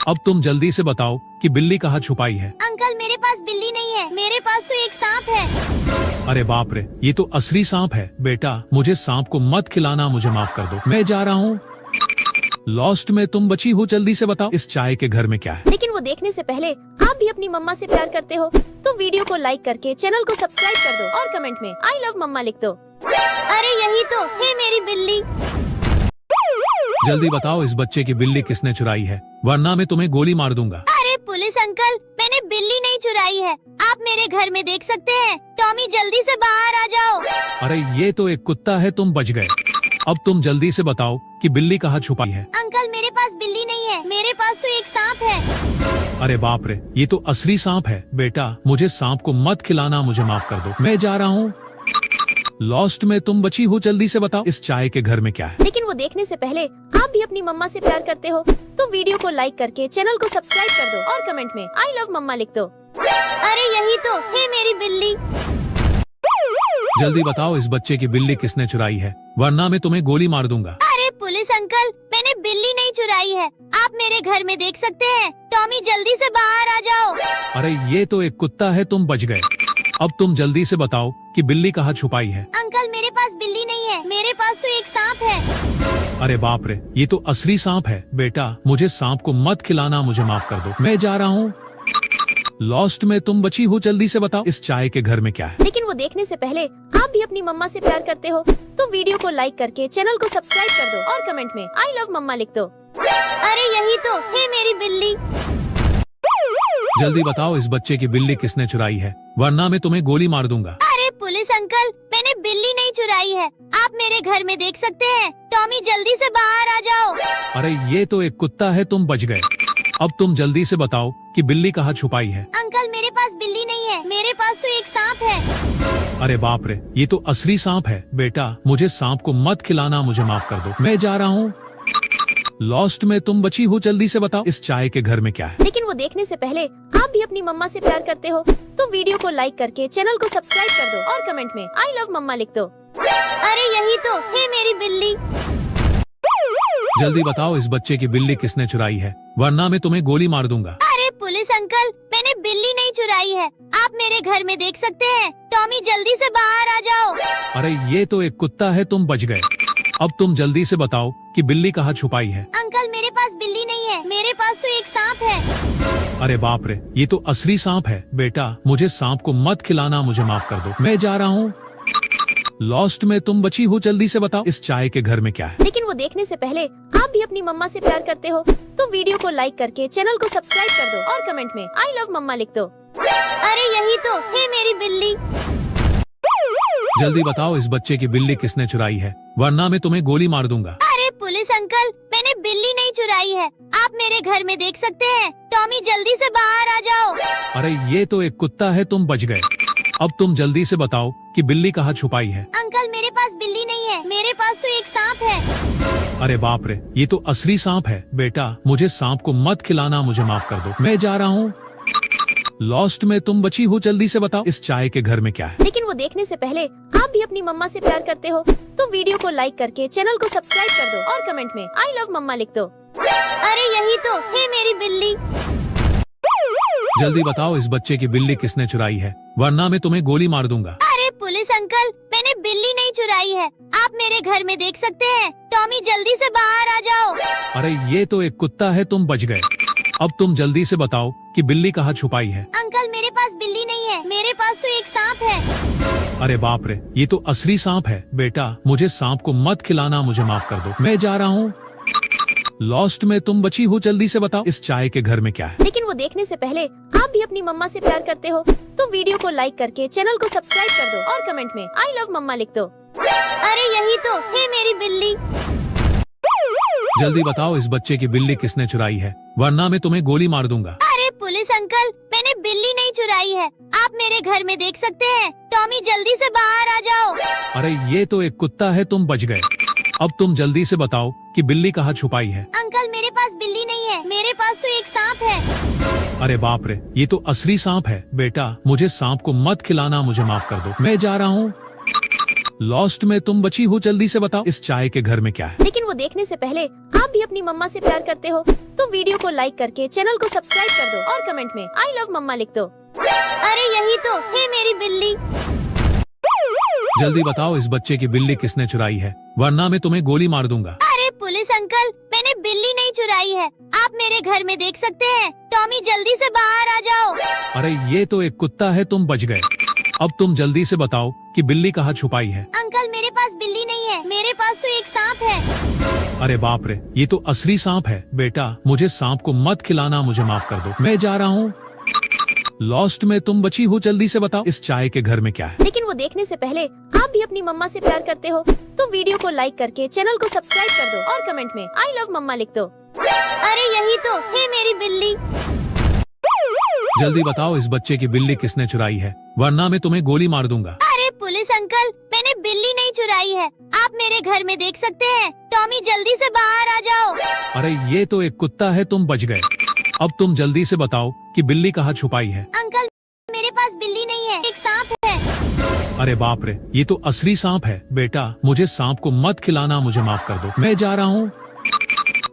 B: अब तुम जल्दी से बताओ कि बिल्ली कहाँ छुपाई है।
A: अंकल मेरे पास बिल्ली नहीं है, मेरे पास तो एक सांप है।
B: अरे बाप रे, ये तो असली सांप है। बेटा मुझे सांप को मत खिलाना, मुझे माफ कर दो, मैं जा रहा हूँ। लॉस्ट में तुम बची हो, जल्दी से बताओ इस चाय के घर में क्या है।
C: लेकिन वो देखने से पहले आप भी अपनी मम्मा से प्यार करते हो तो वीडियो को लाइक करके चैनल को सब्सक्राइब कर दो और कमेंट में आई लव मम्मा लिख दो।
A: अरे यही तो है मेरी बिल्ली।
B: जल्दी बताओ इस बच्चे की बिल्ली किसने चुराई है, वरना मैं तुम्हें गोली मार दूंगा।
A: अरे पुलिस अंकल, मैंने बिल्ली नहीं चुराई है, आप मेरे घर में देख सकते हैं। टॉमी जल्दी से बाहर आ जाओ।
B: अरे ये तो एक कुत्ता है, तुम बच गए। अब तुम जल्दी से बताओ कि बिल्ली कहाँ छुपाई है।
A: अंकल मेरे पास बिल्ली नहीं है, मेरे पास तो एक सांप है।
B: अरे बाप रे, ये तो असली सांप है। बेटा मुझे सांप को मत खिलाना, मुझे माफ कर दो, मैं जा रहा हूँ। लॉस्ट में तुम बची हो, जल्दी से बताओ इस चाय के घर में क्या है।
C: लेकिन वो देखने से पहले आप भी अपनी मम्मा से प्यार करते हो तो वीडियो को लाइक करके चैनल को सब्सक्राइब कर दो और कमेंट में आई लव मम्मा लिख दो।
A: अरे यही तो है मेरी बिल्ली।
B: जल्दी बताओ इस बच्चे की बिल्ली किसने चुराई है, वरना मैं तुम्हें गोली मार दूंगा।
A: अरे पुलिस अंकल, मैंने बिल्ली नहीं चुराई है, आप मेरे घर में देख सकते हैं। टॉमी जल्दी से बाहर आ जाओ।
B: अरे ये तो एक कुत्ता है, तुम बच गए। अब तुम जल्दी से बताओ कि बिल्ली कहाँ छुपाई है।
A: अंकल मेरे पास बिल्ली नहीं है, मेरे पास तो एक सांप है।
B: अरे बाप रे, ये तो असली सांप है। बेटा मुझे सांप को मत खिलाना, मुझे माफ कर दो, मैं जा रहा हूँ। लॉस्ट में तुम बची हो, जल्दी से बताओ इस चाय के घर में क्या है।
C: लेकिन वो देखने से पहले आप भी अपनी मम्मा से प्यार करते हो तो वीडियो को लाइक करके चैनल को सब्सक्राइब कर दो और कमेंट में आई लव मम्मा लिख दो।
A: अरे यही तो है मेरी बिल्ली।
B: जल्दी बताओ इस बच्चे की बिल्ली किसने चुराई है, वरना मैं तुम्हें गोली मार दूंगा।
A: अरे पुलिस अंकल, मैंने बिल्ली नहीं चुराई है, आप मेरे घर में देख सकते हैं। टॉमी जल्दी से बाहर आ जाओ।
B: अरे ये तो एक कुत्ता है, तुम बच गए। अब तुम जल्दी से बताओ कि बिल्ली कहाँ छुपाई है।
A: अंकल मेरे पास बिल्ली नहीं है, मेरे पास तो एक सांप है।
B: अरे बाप रे, ये तो असली सांप है। बेटा मुझे सांप को मत खिलाना, मुझे माफ कर दो, मैं जा रहा हूँ। लॉस्ट में तुम बची हो, जल्दी से बताओ इस चाय के घर में क्या है।
C: लेकिन वो देखने से पहले आप भी अपनी मम्मा से प्यार करते हो तो वीडियो को लाइक करके चैनल को सब्सक्राइब कर दो और कमेंट में आई लव मम्मा लिख दो।
A: अरे यही तो है मेरी बिल्ली।
B: जल्दी बताओ इस बच्चे की बिल्ली किसने चुराई है, वरना मैं तुम्हें गोली मार दूंगा।
A: अरे पुलिस अंकल, मैंने बिल्ली नहीं चुराई है, आप मेरे घर में देख सकते हैं। टॉमी जल्दी से बाहर आ जाओ।
B: अरे ये तो एक कुत्ता है, तुम बच गए। अब तुम जल्दी से बताओ कि बिल्ली कहाँ छुपाई है।
A: अंकल अंकल मेरे पास बिल्ली नहीं है, मेरे पास तो एक सांप है।
B: अरे बाप रे, ये तो असली सांप है। बेटा मुझे सांप को मत खिलाना, मुझे माफ कर दो, मैं जा रहा हूँ। लॉस्ट में तुम बची हो, जल्दी से बताओ इस चाय के घर में क्या है।
C: लेकिन वो देखने से पहले आप भी अपनी मम्मा से प्यार करते हो तो वीडियो को लाइक करके चैनल को सब्सक्राइब कर दो और कमेंट में आई लव मम्मा लिख दो।
A: अरे यही तो है मेरी बिल्ली।
B: जल्दी बताओ इस बच्चे की बिल्ली किसने चुराई है, वरना मैं तुम्हें गोली मार दूंगा।
A: अरे पुलिस अंकल, मैंने बिल्ली नहीं चुराई है, आप मेरे घर में देख सकते हैं। टॉमी जल्दी से बाहर आ जाओ।
B: अरे ये तो एक कुत्ता है, तुम बच गए। अब तुम जल्दी से बताओ कि बिल्ली कहाँ छुपाई है।
A: अंकल मेरे पास बिल्ली नहीं है, मेरे पास तो एक सांप है।
B: अरे बाप रे, ये तो असली सांप है। बेटा मुझे सांप को मत खिलाना, मुझे माफ कर दो, मैं जा रहा हूँ। लॉस्ट में तुम बची हो, जल्दी से बताओ इस चाय के घर में क्या है।
C: लेकिन वो देखने से पहले आप भी अपनी मम्मा से प्यार करते हो तो वीडियो को लाइक करके चैनल को सब्सक्राइब कर दो और कमेंट में आई लव मम्मा लिख दो।
A: अरे यही तो है मेरी बिल्ली।
B: जल्दी बताओ इस बच्चे की बिल्ली किसने चुराई है, वरना मैं तुम्हें गोली मार दूंगा।
A: अरे पुलिस अंकल, मैंने बिल्ली नहीं चुराई है, आप मेरे घर में देख सकते हैं। टॉमी जल्दी से बाहर आ जाओ।
B: अरे ये तो एक कुत्ता है, तुम बच गए। अब तुम जल्दी से बताओ कि बिल्ली कहाँ छुपाई है।
A: अंकल मेरे पास बिल्ली नहीं है, मेरे पास तो एक सांप है।
B: अरे बाप रे, ये तो असली सांप है। बेटा मुझे सांप को मत खिलाना, मुझे माफ कर दो, मैं जा रहा हूँ। लॉस्ट में तुम बची हो, जल्दी से बताओ इस चाय के घर में क्या है।
C: लेकिन वो देखने से पहले आप भी अपनी मम्मा से प्यार करते हो तो वीडियो को लाइक करके चैनल को सब्सक्राइब कर दो और कमेंट में आई लव मम्मा लिख दो।
A: अरे यही तो है मेरी बिल्ली।
B: जल्दी बताओ इस बच्चे की बिल्ली किसने चुराई है, वरना मैं तुम्हें गोली मार दूंगा।
A: अरे पुलिस अंकल, मैंने बिल्ली नहीं चुराई है, आप मेरे घर में देख सकते हैं। टॉमी जल्दी से बाहर आ जाओ।
B: अरे ये तो एक कुत्ता है, तुम बच गए। अब तुम जल्दी से बताओ कि बिल्ली कहाँ छुपाई है।
A: अंकल मेरे पास बिल्ली नहीं है, मेरे पास तो एक सांप है।
B: अरे बाप रे, ये तो असली सांप है। बेटा मुझे सांप को मत खिलाना, मुझे माफ कर दो, मैं जा रहा हूँ। लॉस्ट में तुम बची हो, जल्दी से बताओ इस चाय के घर में क्या है।
C: लेकिन वो देखने से पहले आप भी अपनी मम्मा से प्यार करते हो तो वीडियो को लाइक करके चैनल को सब्सक्राइब कर दो और कमेंट में आई लव मम्मा लिख दो।
A: अरे यही तो है मेरी बिल्ली।
B: जल्दी बताओ इस बच्चे की बिल्ली किसने चुराई है, वरना मैं तुम्हें गोली मार दूंगा।
A: अरे पुलिस अंकल, मैंने बिल्ली नहीं चुराई है, आप मेरे घर में देख सकते हैं। टॉमी जल्दी से बाहर आ जाओ।
B: अरे ये तो एक कुत्ता है, तुम बच गए। अब तुम जल्दी से बताओ कि बिल्ली कहाँ छुपाई है।
A: अंकल मेरे पास बिल्ली नहीं है, मेरे पास तो एक सांप है।
B: अरे बाप रे, ये तो असली सांप है। बेटा मुझे सांप को मत खिलाना, मुझे माफ कर दो, मैं जा रहा हूँ। लॉस्ट में तुम बची हो, जल्दी से बताओ इस चाय के घर में क्या है।
C: लेकिन वो देखने से पहले आप भी अपनी मम्मा से प्यार करते हो तो वीडियो को लाइक करके चैनल को सब्सक्राइब कर दो और कमेंट में आई लव मम्मा लिख दो।
A: अरे यही तो है मेरी बिल्ली।
B: जल्दी बताओ इस बच्चे की बिल्ली किसने चुराई है, वरना मैं तुम्हें गोली मार दूंगा।
A: अरे पुलिस अंकल, मैंने बिल्ली नहीं चुराई है, आप मेरे घर में देख सकते हैं। टॉमी जल्दी से बाहर आ जाओ।
B: अरे ये तो एक कुत्ता है, तुम बच गए। अब तुम जल्दी से बताओ कि बिल्ली कहाँ छुपाई है।
A: अंकल मेरे पास बिल्ली नहीं है, एक सांप है।
B: अरे बाप रे, ये तो असली सांप है। बेटा मुझे सांप को मत खिलाना, मुझे माफ कर दो, मैं जा रहा हूँ।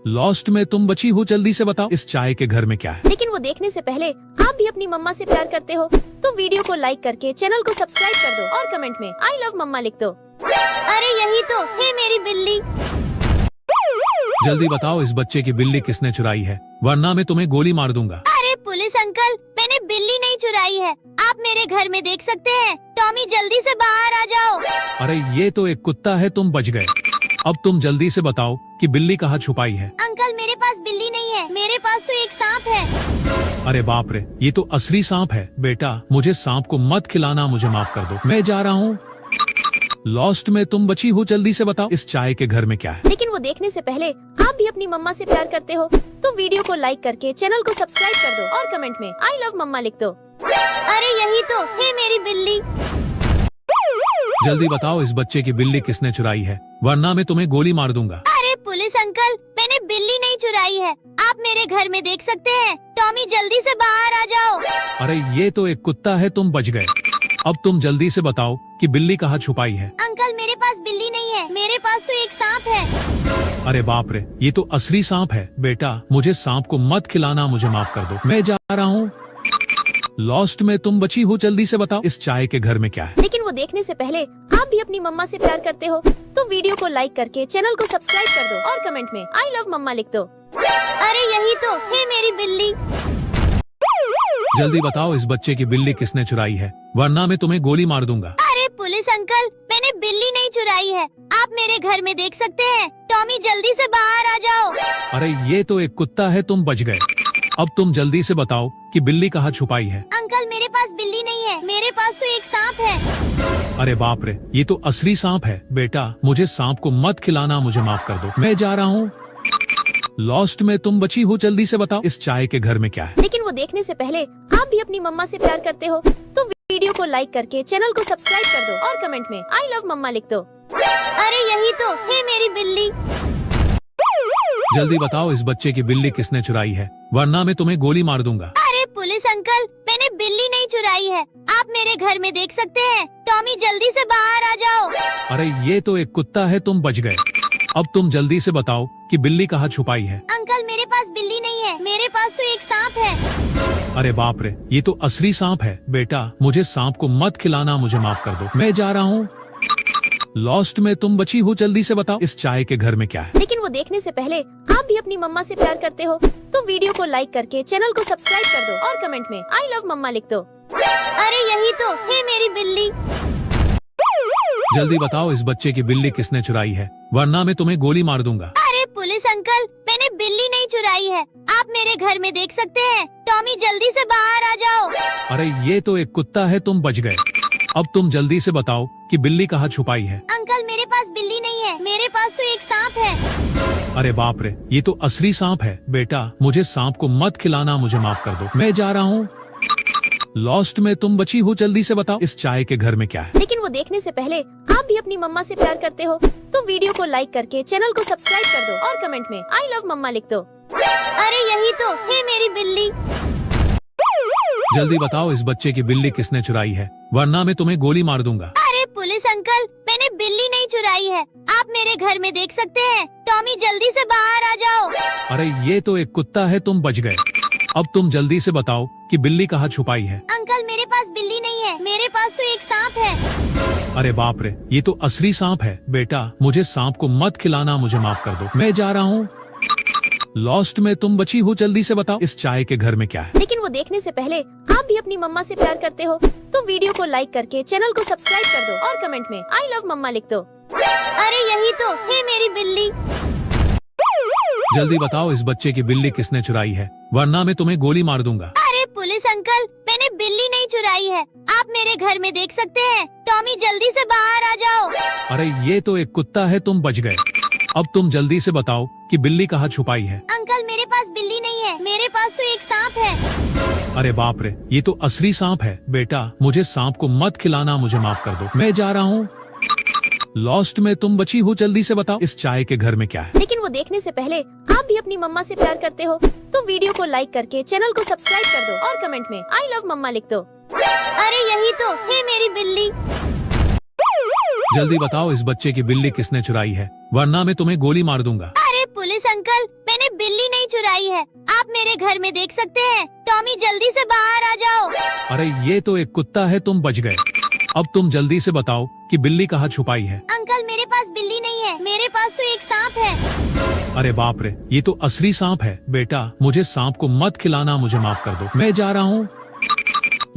B: लॉस्ट में तुम बची हो, जल्दी से बताओ इस चाय के घर में क्या है।
C: लेकिन वो देखने से पहले आप भी अपनी मम्मा से प्यार करते हो तो वीडियो को लाइक करके चैनल को सब्सक्राइब कर दो और कमेंट में आई लव मम्मा लिख दो।
A: अरे यही तो है मेरी बिल्ली।
B: जल्दी बताओ इस बच्चे की बिल्ली किसने चुराई है, वरना मैं तुम्हें गोली मार दूंगा।
A: अरे पुलिस अंकल, मैंने बिल्ली नहीं चुराई है, आप मेरे घर में देख सकते हैं। टॉमी जल्दी से बाहर आ जाओ।
B: अरे ये तो एक कुत्ता है, तुम बच गए। अब तुम जल्दी से बताओ कि बिल्ली कहाँ छुपाई है।
A: अंकल मेरे पास बिल्ली नहीं है, मेरे पास तो एक सांप है।
B: अरे बाप रे, ये तो असली सांप है। बेटा मुझे सांप को मत खिलाना, मुझे माफ कर दो, मैं जा रहा हूँ। लॉस्ट में तुम बची हो, जल्दी से बताओ इस चाय के घर में क्या है।
C: लेकिन वो देखने से पहले आप भी अपनी मम्मा से प्यार करते हो तो वीडियो को लाइक करके चैनल को सब्सक्राइब कर दो और कमेंट में आई लव मम्मा लिख दो।
A: अरे यही तो है मेरी बिल्ली।
B: जल्दी बताओ इस बच्चे की बिल्ली किसने चुराई है, वरना मैं तुम्हें गोली मार दूंगा।
A: अरे पुलिस अंकल, मैंने बिल्ली नहीं चुराई है, आप मेरे घर में देख सकते हैं। टॉमी जल्दी से बाहर आ जाओ।
B: अरे ये तो एक कुत्ता है, तुम बच गए। अब तुम जल्दी से बताओ कि बिल्ली कहाँ छुपाई है।
A: अंकल मेरे पास बिल्ली नहीं है, मेरे पास तो एक सांप है।
B: अरे बाप रे, ये तो असली सांप है। बेटा मुझे सांप को मत खिलाना, मुझे माफ कर दो, मैं जा रहा हूँ। लॉस्ट में तुम बची हो, जल्दी से बताओ इस चाय के घर में क्या है।
C: लेकिन वो देखने से पहले आप भी अपनी मम्मा से प्यार करते हो तो वीडियो को लाइक करके चैनल को सब्सक्राइब कर दो और कमेंट में आई लव मम्मा लिख दो।
A: अरे यही तो है मेरी बिल्ली।
B: जल्दी बताओ इस बच्चे की बिल्ली किसने चुराई है, वरना मैं तुम्हें गोली मार दूंगा।
A: अरे पुलिस अंकल, मैंने बिल्ली नहीं चुराई है, आप मेरे घर में देख सकते हैं। टॉमी जल्दी से बाहर आ जाओ।
B: अरे ये तो एक कुत्ता है, तुम बच गए। अब तुम जल्दी से बताओ कि बिल्ली कहाँ छुपाई है।
A: अंकल मेरे पास बिल्ली नहीं है, मेरे पास तो एक सांप है।
B: अरे बाप रे, ये तो असली सांप है। बेटा मुझे सांप को मत खिलाना, मुझे माफ कर दो, मैं जा रहा हूँ। लॉस्ट में तुम बची हो, जल्दी से बताओ इस चाय के घर में क्या है।
C: लेकिन वो देखने से पहले आप भी अपनी मम्मा से प्यार करते हो तो वीडियो को लाइक करके चैनल को सब्सक्राइब कर दो और कमेंट में आई लव मम्मा लिख दो।
A: अरे यही तो है मेरी बिल्ली।
B: जल्दी बताओ इस बच्चे की बिल्ली किसने चुराई है, वरना मैं तुम्हें गोली मार दूंगा।
A: अरे पुलिस अंकल, मैंने बिल्ली नहीं चुराई है, आप मेरे घर में देख सकते हैं। टॉमी जल्दी से बाहर आ जाओ।
B: अरे ये तो एक कुत्ता है, तुम बच गए। अब तुम जल्दी से बताओ कि बिल्ली कहाँ छुपाई है।
A: अंकल मेरे पास बिल्ली नहीं है, मेरे पास तो एक सांप है।
B: अरे बाप रे, ये तो असली सांप है। बेटा मुझे सांप को मत खिलाना, मुझे माफ कर दो, मैं जा रहा हूँ। लॉस्ट में तुम बची हो, जल्दी से बताओ इस चाय के घर में क्या है।
C: लेकिन वो देखने से पहले आप भी अपनी मम्मा से प्यार करते हो तो वीडियो को लाइक करके चैनल को सब्सक्राइब कर दो और कमेंट में आई लव मम्मा लिख दो।
A: अरे यही तो है मेरी बिल्ली।
B: जल्दी बताओ इस बच्चे की बिल्ली किसने चुराई है, वरना मैं तुम्हें गोली मार दूंगा।
A: अरे पुलिस अंकल, मैंने बिल्ली नहीं चुराई है, आप मेरे घर में देख सकते हैं। टॉमी जल्दी से बाहर आ जाओ।
B: अरे ये तो एक कुत्ता है, तुम बच गए। अब तुम जल्दी से बताओ कि बिल्ली कहाँ छुपाई है।
A: अंकल मेरे पास बिल्ली नहीं है, मेरे पास तो एक सांप है।
B: अरे बाप रे, ये तो असली सांप है। बेटा मुझे सांप को मत खिलाना, मुझे माफ कर दो, मैं जा रहा हूँ। लॉस्ट में तुम बची हो, जल्दी से बताओ इस चाय के घर में क्या है।
C: लेकिन वो देखने से पहले आप भी अपनी मम्मा से प्यार करते हो तो वीडियो को लाइक करके चैनल को सब्सक्राइब कर दो और कमेंट में आई लव मम्मा लिख दो।
A: अरे यही तो है मेरी बिल्ली।
B: जल्दी बताओ इस बच्चे की बिल्ली किसने चुराई है, वरना मैं तुम्हें गोली मार दूंगा।
A: अरे पुलिस अंकल, मैंने बिल्ली नहीं चुराई है, आप मेरे घर में देख सकते हैं। टॉमी जल्दी से बाहर आ जाओ।
B: अरे ये तो एक कुत्ता है, तुम बच गए। अब तुम जल्दी से बताओ कि बिल्ली कहाँ छुपाई है।
A: अंकल मेरे पास बिल्ली नहीं है, मेरे पास तो एक सांप है।
B: अरे बाप रे, ये तो असली सांप है। बेटा मुझे सांप को मत खिलाना, मुझे माफ कर दो, मैं जा रहा हूँ। लॉस्ट में तुम बची हो, जल्दी से बताओ इस चाय के घर में क्या है।
C: लेकिन वो देखने से पहले आप भी अपनी मम्मा से प्यार करते हो तो वीडियो को लाइक करके चैनल को सब्सक्राइब कर दो और कमेंट में आई लव मम्मा लिख दो।
A: अरे यही तो है मेरी बिल्ली।
B: जल्दी बताओ इस बच्चे की बिल्ली किसने चुराई है, वरना मैं तुम्हें गोली मार दूंगा।
A: अरे पुलिस अंकल, मैंने बिल्ली नहीं चुराई है, आप मेरे घर में देख सकते हैं। टॉमी जल्दी से बाहर आ जाओ।
B: अरे ये तो एक कुत्ता है, तुम बच गए। अब तुम जल्दी से बताओ कि बिल्ली कहाँ छुपाई है।
A: अंकल मेरे पास बिल्ली नहीं है, मेरे पास तो एक सांप है।
B: अरे बाप रे, ये तो असली सांप है। बेटा मुझे सांप को मत खिलाना, मुझे माफ कर दो, मैं जा रहा हूँ। लॉस्ट में तुम बची हो, जल्दी से बताओ इस चाय के घर में क्या है।
C: लेकिन वो देखने से पहले आप भी अपनी मम्मा से प्यार करते हो तो वीडियो को लाइक करके चैनल को सब्सक्राइब कर दो और कमेंट में आई लव मम्मा लिख दो।
A: अरे यही तो है मेरी बिल्ली।
B: जल्दी बताओ इस बच्चे की बिल्ली किसने चुराई है, वरना मैं तुम्हें गोली मार दूंगा।
A: अरे पुलिस अंकल, मैंने बिल्ली नहीं चुराई है, आप मेरे घर में देख सकते हैं। टॉमी जल्दी से बाहर आ जाओ।
B: अरे ये तो एक कुत्ता है, तुम बच गए। अब तुम जल्दी से बताओ कि बिल्ली कहाँ छुपाई है।
A: अंकल मेरे पास बिल्ली नहीं है, मेरे पास तो एक सांप है।
B: अरे बाप रे, ये तो असली सांप है। बेटा मुझे सांप को मत खिलाना, मुझे माफ कर दो, मैं जा रहा हूँ।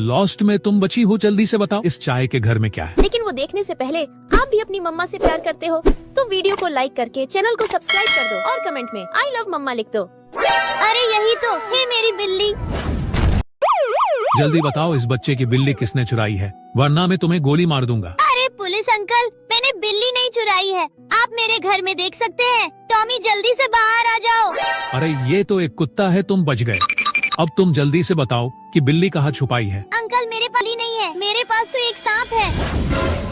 B: लॉस्ट में तुम बची हो, जल्दी से बताओ इस चाय के घर में क्या है।
C: लेकिन वो देखने से पहले आप भी अपनी मम्मा से प्यार करते हो तो वीडियो को लाइक करके चैनल को सब्सक्राइब कर दो और कमेंट में आई लव मम्मा लिख दो।
A: अरे यही तो है मेरी बिल्ली।
B: जल्दी बताओ इस बच्चे की बिल्ली किसने चुराई है, वरना मैं तुम्हें गोली मार दूंगा।
A: अरे पुलिस अंकल, मैंने बिल्ली नहीं चुराई है, आप मेरे घर में देख सकते हैं। टॉमी जल्दी से बाहर आ जाओ।
B: अरे ये तो एक कुत्ता है, तुम बच गए। अब तुम जल्दी से बताओ कि बिल्ली कहाँ छुपाई है।
A: अंकल मेरे पास बिल्ली नहीं है, मेरे पास तो एक सांप है।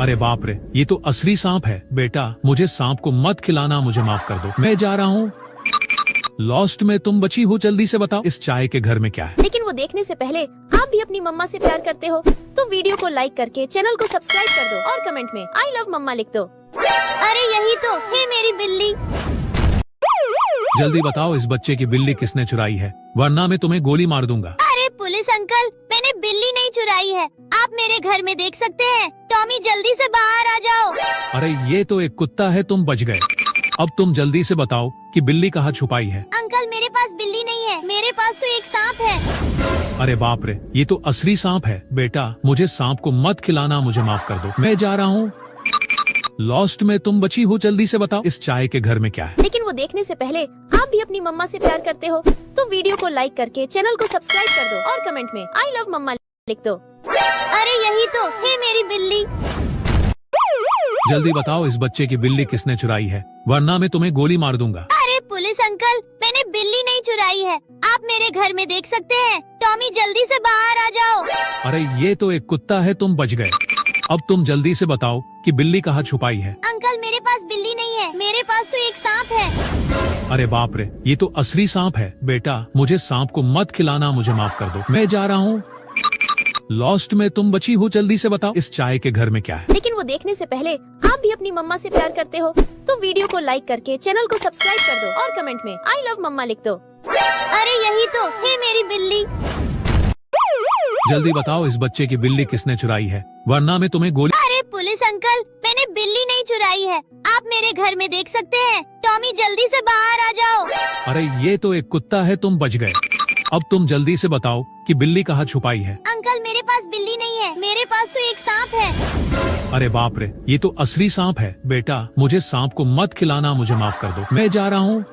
B: अरे बाप रे, ये तो असली सांप है। बेटा मुझे सांप को मत खिलाना, मुझे माफ कर दो, मैं जा रहा हूँ। लॉस्ट में तुम बची हो, जल्दी से बताओ इस चाय के घर में क्या है।
C: लेकिन वो देखने से पहले आप भी अपनी मम्मा से प्यार करते हो तो वीडियो को लाइक करके चैनल को सब्सक्राइब कर दो और कमेंट में आई लव मम्मा लिख दो।
A: अरे यही तो है मेरी बिल्ली।
B: जल्दी बताओ इस बच्चे की बिल्ली किसने चुराई है, वरना मैं तुम्हें गोली मार दूंगा।
A: अरे पुलिस अंकल, मैंने बिल्ली नहीं चुराई है, आप मेरे घर में देख सकते हैं। टॉमी जल्दी से बाहर आ जाओ।
B: अरे ये तो एक कुत्ता है, तुम बच गए। अब तुम जल्दी से बताओ कि बिल्ली कहाँ छुपाई है।
A: अंकल मेरे पास बिल्ली नहीं है, मेरे पास तो एक सांप है।
B: अरे बाप रे, ये तो असली सांप है। बेटा मुझे सांप को मत खिलाना, मुझे माफ कर दो, मैं जा रहा हूँ। लॉस्ट में तुम बची हो, जल्दी से बताओ इस चाय के घर में क्या है।
C: लेकिन वो देखने से पहले आप भी अपनी मम्मा से प्यार करते हो तो वीडियो को लाइक करके चैनल को सब्सक्राइब कर दो और कमेंट में आई लव मम्मा लिख दो।
A: अरे यही तो है मेरी बिल्ली।
B: जल्दी बताओ इस बच्चे की बिल्ली किसने चुराई है, वरना मैं तुम्हें गोली मार दूंगा।
A: अरे पुलिस अंकल, मैंने बिल्ली नहीं चुराई है, आप मेरे घर में देख सकते हैं। टॉमी जल्दी से बाहर आ जाओ।
B: अरे ये तो एक कुत्ता है, तुम बच गए। अब तुम जल्दी से बताओ कि बिल्ली कहाँ छुपाई है।
A: अंकल मेरे पास बिल्ली नहीं है, मेरे पास तो एक सांप है।
B: अरे बाप रे, ये तो असली सांप है। बेटा मुझे सांप को मत खिलाना, मुझे माफ कर दो, मैं जा रहा हूँ। लॉस्ट में तुम बची हो, जल्दी से बताओ इस चाय के घर में क्या है।
C: लेकिन वो देखने से पहले आप भी अपनी मम्मा से प्यार करते हो तो वीडियो को लाइक करके चैनल को सब्सक्राइब कर दो और कमेंट में आई लव मम्मा लिख दो।
A: अरे यही तो है मेरी बिल्ली।
B: जल्दी बताओ इस बच्चे की बिल्ली किसने चुराई है, वरना मैं तुम्हें गोली।
A: अरे पुलिस अंकल, मैंने बिल्ली नहीं चुराई है, आप मेरे घर में देख सकते हैं। टॉमी जल्दी से बाहर आ जाओ।
B: अरे ये तो एक कुत्ता है, तुम बच गए। अब तुम जल्दी से बताओ कि बिल्ली कहाँ छुपाई है।
A: अंकल मेरे पास बिल्ली नहीं है, मेरे पास तो एक सांप है।
B: अरे बाप रे, ये तो असली सांप है। बेटा मुझे सांप को मत खिलाना, मुझे माफ कर दो, मैं जा रहा हूँ।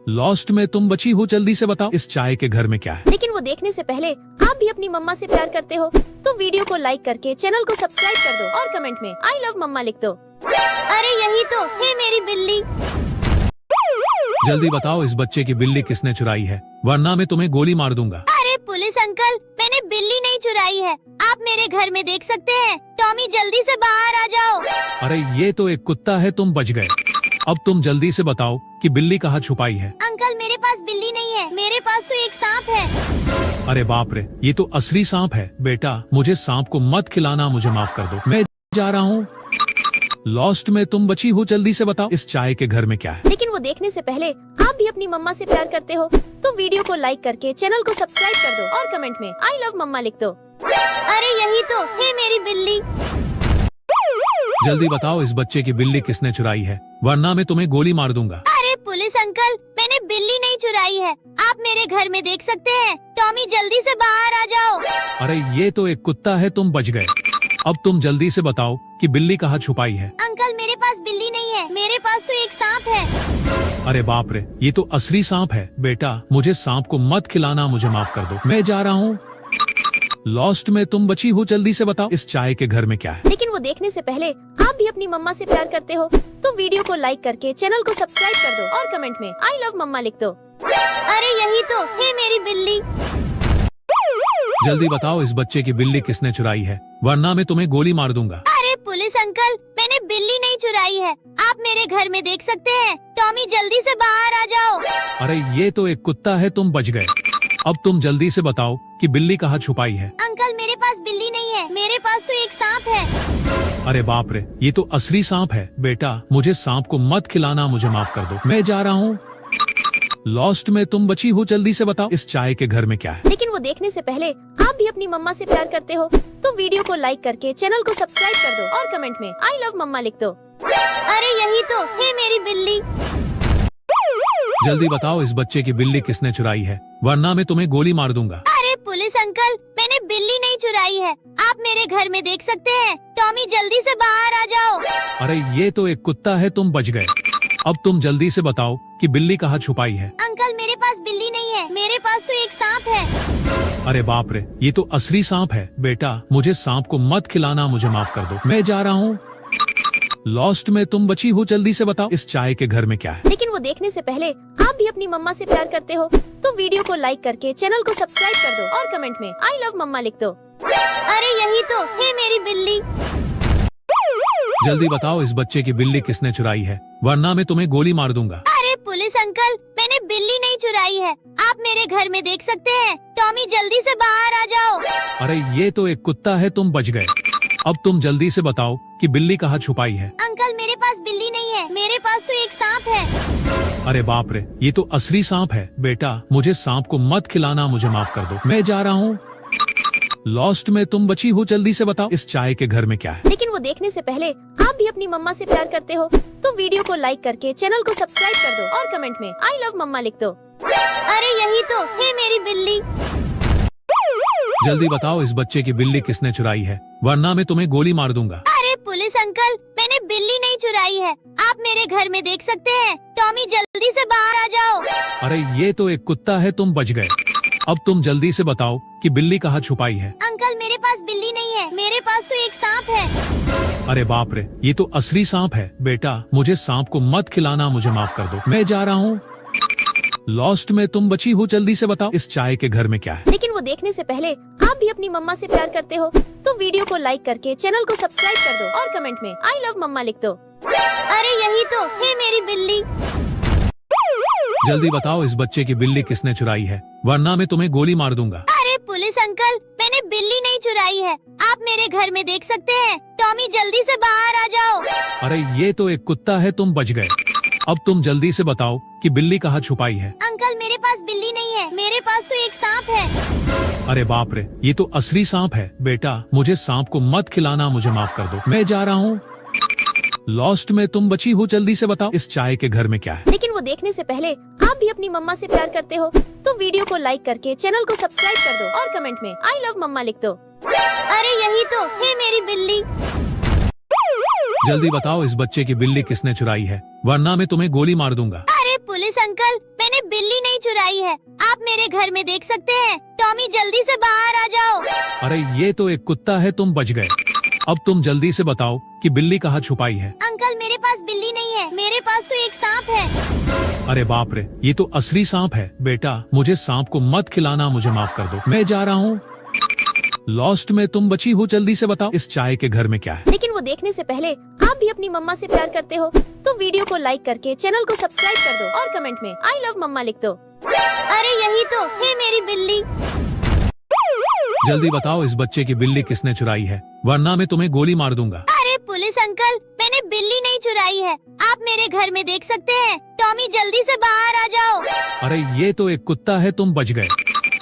B: लॉस्ट में तुम बची हो, जल्दी से बताओ इस चाय के घर में क्या है।
C: लेकिन वो देखने से पहले आप भी अपनी मम्मा से प्यार करते हो तो वीडियो को लाइक करके चैनल को सब्सक्राइब कर दो और कमेंट में आई लव मम्मा लिख दो।
A: अरे यही तो है मेरी बिल्ली।
B: जल्दी बताओ इस बच्चे की बिल्ली किसने चुराई है, वरना मैं तुम्हें गोली मार दूंगा।
A: अरे पुलिस अंकल, मैंने बिल्ली नहीं चुराई है, आप मेरे घर में देख सकते हैं। टॉमी जल्दी से बाहर आ जाओ।
B: अरे ये तो एक कुत्ता है, तुम बच गए। अब तुम जल्दी से बताओ कि बिल्ली कहाँ छुपाई है।
A: अंकल मेरे पास बिल्ली नहीं है, मेरे पास तो एक सांप है।
B: अरे बाप रे, ये तो असली सांप है। बेटा मुझे सांप को मत खिलाना, मुझे माफ कर दो, मैं जा रहा हूँ। लॉस्ट में तुम बची हो, जल्दी से बताओ इस चाय के घर में क्या है।
C: लेकिन वो देखने से पहले आप भी अपनी मम्मा से प्यार करते हो तो वीडियो को लाइक करके चैनल को सब्सक्राइब कर दो और कमेंट में आई लव मम्मा लिख दो।
A: अरे यही तो है मेरी बिल्ली।
B: जल्दी बताओ इस बच्चे की बिल्ली किसने चुराई है, वरना मैं तुम्हें गोली मार दूंगा।
A: अरे पुलिस अंकल, मैंने बिल्ली नहीं चुराई है, आप मेरे घर में देख सकते हैं। टॉमी जल्दी से बाहर आ जाओ।
B: अरे ये तो एक कुत्ता है, तुम बच गए। अब तुम जल्दी से बताओ कि बिल्ली कहाँ छुपाई है।
A: अंकल मेरे पास बिल्ली नहीं है, मेरे पास तो एक सांप है।
B: अरे बाप रे, ये तो असली सांप है। बेटा मुझे सांप को मत खिलाना, मुझे माफ कर दो, मैं जा रहा हूँ। लॉस्ट में तुम बची हो, जल्दी से बताओ इस चाय के घर में क्या है।
C: लेकिन वो देखने से पहले आप भी अपनी मम्मा से प्यार करते हो तो वीडियो को लाइक करके चैनल को सब्सक्राइब कर दो और कमेंट में आई लव मम्मा लिख दो।
A: अरे यही तो है मेरी बिल्ली।
B: जल्दी बताओ इस बच्चे की बिल्ली किसने चुराई है, वरना मैं तुम्हें गोली मार दूंगा।
A: अरे पुलिस अंकल, मैंने बिल्ली नहीं चुराई है, आप मेरे घर में देख सकते हैं। टॉमी जल्दी से बाहर आ जाओ।
B: अरे ये तो एक कुत्ता है, तुम बच गए। अब तुम जल्दी से बताओ कि बिल्ली कहाँ छुपाई है।
A: अंकल मेरे पास बिल्ली नहीं है, मेरे पास तो एक सांप है।
B: अरे बाप रे, ये तो असली सांप है। बेटा मुझे सांप को मत खिलाना, मुझे माफ कर दो, मैं जा रहा हूँ। लॉस्ट में तुम बची हो, जल्दी से बताओ इस चाय के घर में क्या है।
C: लेकिन वो देखने से पहले आप भी अपनी मम्मा से प्यार करते हो तो वीडियो को लाइक करके चैनल को सब्सक्राइब कर दो और कमेंट में आई लव मम्मा लिख दो।
A: अरे यही तो है मेरी बिल्ली।
B: जल्दी बताओ इस बच्चे की बिल्ली किसने चुराई है, वरना मैं तुम्हें गोली मार दूंगा।
A: अरे पुलिस अंकल, मैंने बिल्ली नहीं चुराई है, आप मेरे घर में देख सकते हैं। टॉमी जल्दी से बाहर आ जाओ।
B: अरे ये तो एक कुत्ता है, तुम बच गए। अब तुम जल्दी से बताओ कि बिल्ली कहाँ छुपाई है।
A: अंकल मेरे पास बिल्ली नहीं है, मेरे पास तो एक सांप है।
B: अरे बाप रे, ये तो असली सांप है। बेटा मुझे सांप को मत खिलाना, मुझे माफ कर दो, मैं जा रहा हूँ। लॉस्ट में तुम बची हो, जल्दी से बताओ इस चाय के घर में क्या है।
C: लेकिन वो देखने से पहले आप भी अपनी मम्मा से प्यार करते हो तो वीडियो को लाइक करके चैनल को सब्सक्राइब कर दो और कमेंट में आई लव मम्मा लिख दो।
A: अरे यही तो है मेरी बिल्ली।
B: जल्दी बताओ इस बच्चे की बिल्ली किसने चुराई है, वरना मैं तुम्हें गोली मार दूंगा।
A: अरे पुलिस अंकल, मैंने बिल्ली नहीं चुराई है, आप मेरे घर में देख सकते हैं। टॉमी जल्दी से बाहर आ जाओ।
B: अरे ये तो एक कुत्ता है, तुम बच गए। अब तुम जल्दी से बताओ कि बिल्ली कहाँ छुपाई है।
A: अंकल मेरे पास बिल्ली नहीं है, मेरे पास तो एक सांप है।
B: अरे बाप रे, ये तो असली सांप है। बेटा मुझे सांप को मत खिलाना, मुझे माफ कर दो, मैं जा रहा हूँ। लॉस्ट में तुम बची हो, जल्दी से बताओ इस चाय के घर में क्या है।
C: लेकिन वो देखने से पहले आप भी अपनी मम्मा से प्यार करते हो तो तो वीडियो को लाइक करके चैनल को सब्सक्राइब कर दो और कमेंट में आई लव मम्मा लिख दो।
A: अरे यही तो है मेरी बिल्ली।
B: जल्दी बताओ इस बच्चे की बिल्ली किसने चुराई है, वरना मैं तुम्हें गोली मार दूंगा।
A: अरे पुलिस अंकल, मैंने बिल्ली नहीं चुराई है, आप मेरे घर में देख सकते हैं। टॉमी जल्दी से बाहर आ जाओ।
B: अरे ये तो एक कुत्ता है, तुम बच गए। अब तुम जल्दी से बताओ कि बिल्ली कहाँ छुपाई है।
A: अंकल मेरे पास बिल्ली नहीं है, मेरे पास तो एक सांप है।
B: अरे बाप रे, ये तो असली सांप है। बेटा मुझे सांप को मत खिलाना, मुझे माफ कर दो, मैं जा रहा हूँ। लॉस्ट में तुम बची हो, जल्दी से बताओ इस चाय के घर में क्या है।
C: लेकिन वो देखने से पहले आप भी अपनी मम्मा से प्यार करते हो तो वीडियो को लाइक करके चैनल को सब्सक्राइब कर दो और कमेंट में आई लव मम्मा लिख दो।
A: अरे यही तो है मेरी बिल्ली।
B: जल्दी बताओ इस बच्चे की बिल्ली किसने चुराई है, वरना मैं तुम्हें गोली मार दूंगा।
A: अरे पुलिस अंकल, मैंने बिल्ली नहीं चुराई है, आप मेरे घर में देख सकते हैं। टॉमी जल्दी से बाहर आ जाओ।
B: अरे ये तो एक कुत्ता है, तुम बच गए। अब तुम जल्दी से बताओ कि बिल्ली कहाँ छुपाई है।
A: अंकल मेरे पास बिल्ली नहीं है, मेरे पास तो एक सांप है।
B: अरे बाप रे, ये तो असली सांप है। बेटा मुझे सांप को मत खिलाना, मुझे माफ कर दो, मैं जा रहा हूँ। लॉस्ट में तुम बची हो, जल्दी से बताओ इस चाय के घर में क्या है।
C: लेकिन वो देखने से पहले आप भी अपनी मम्मा से प्यार करते हो तो वीडियो को लाइक करके चैनल को सब्सक्राइब कर दो और कमेंट में आई लव मम्मा लिख दो।
A: अरे यही तो है मेरी बिल्ली।
B: जल्दी बताओ इस बच्चे की बिल्ली किसने चुराई है, वरना मैं तुम्हें गोली मार दूंगा।
A: अरे पुलिस अंकल, मैंने बिल्ली नहीं चुराई है, आप मेरे घर में देख सकते हैं। टॉमी जल्दी से बाहर आ जाओ।
B: अरे ये तो एक कुत्ता है, तुम बच गए। अब तुम जल्दी से बताओ कि बिल्ली कहाँ छुपाई है।
A: अंकल मेरे पास बिल्ली नहीं है, मेरे पास तो एक सांप है।
B: अरे बाप रे, ये तो असली सांप है। बेटा मुझे सांप को मत खिलाना, मुझे माफ कर दो, मैं जा रहा हूँ। लॉस्ट में तुम बची हो, जल्दी से बताओ इस चाय के घर में क्या है।
C: लेकिन वो देखने से पहले आप भी अपनी मम्मा से प्यार करते हो तो वीडियो को लाइक करके चैनल को सब्सक्राइब कर दो और कमेंट में आई लव मम्मा लिख दो।
A: अरे यही तो है मेरी बिल्ली।
B: जल्दी बताओ इस बच्चे की बिल्ली किसने चुराई है, वरना मैं तुम्हें गोली मार दूंगा।
A: अरे पुलिस अंकल, मैंने बिल्ली नहीं चुराई है, आप मेरे घर में देख सकते हैं। टॉमी जल्दी से बाहर आ जाओ।
B: अरे ये तो एक कुत्ता है, तुम बच गए।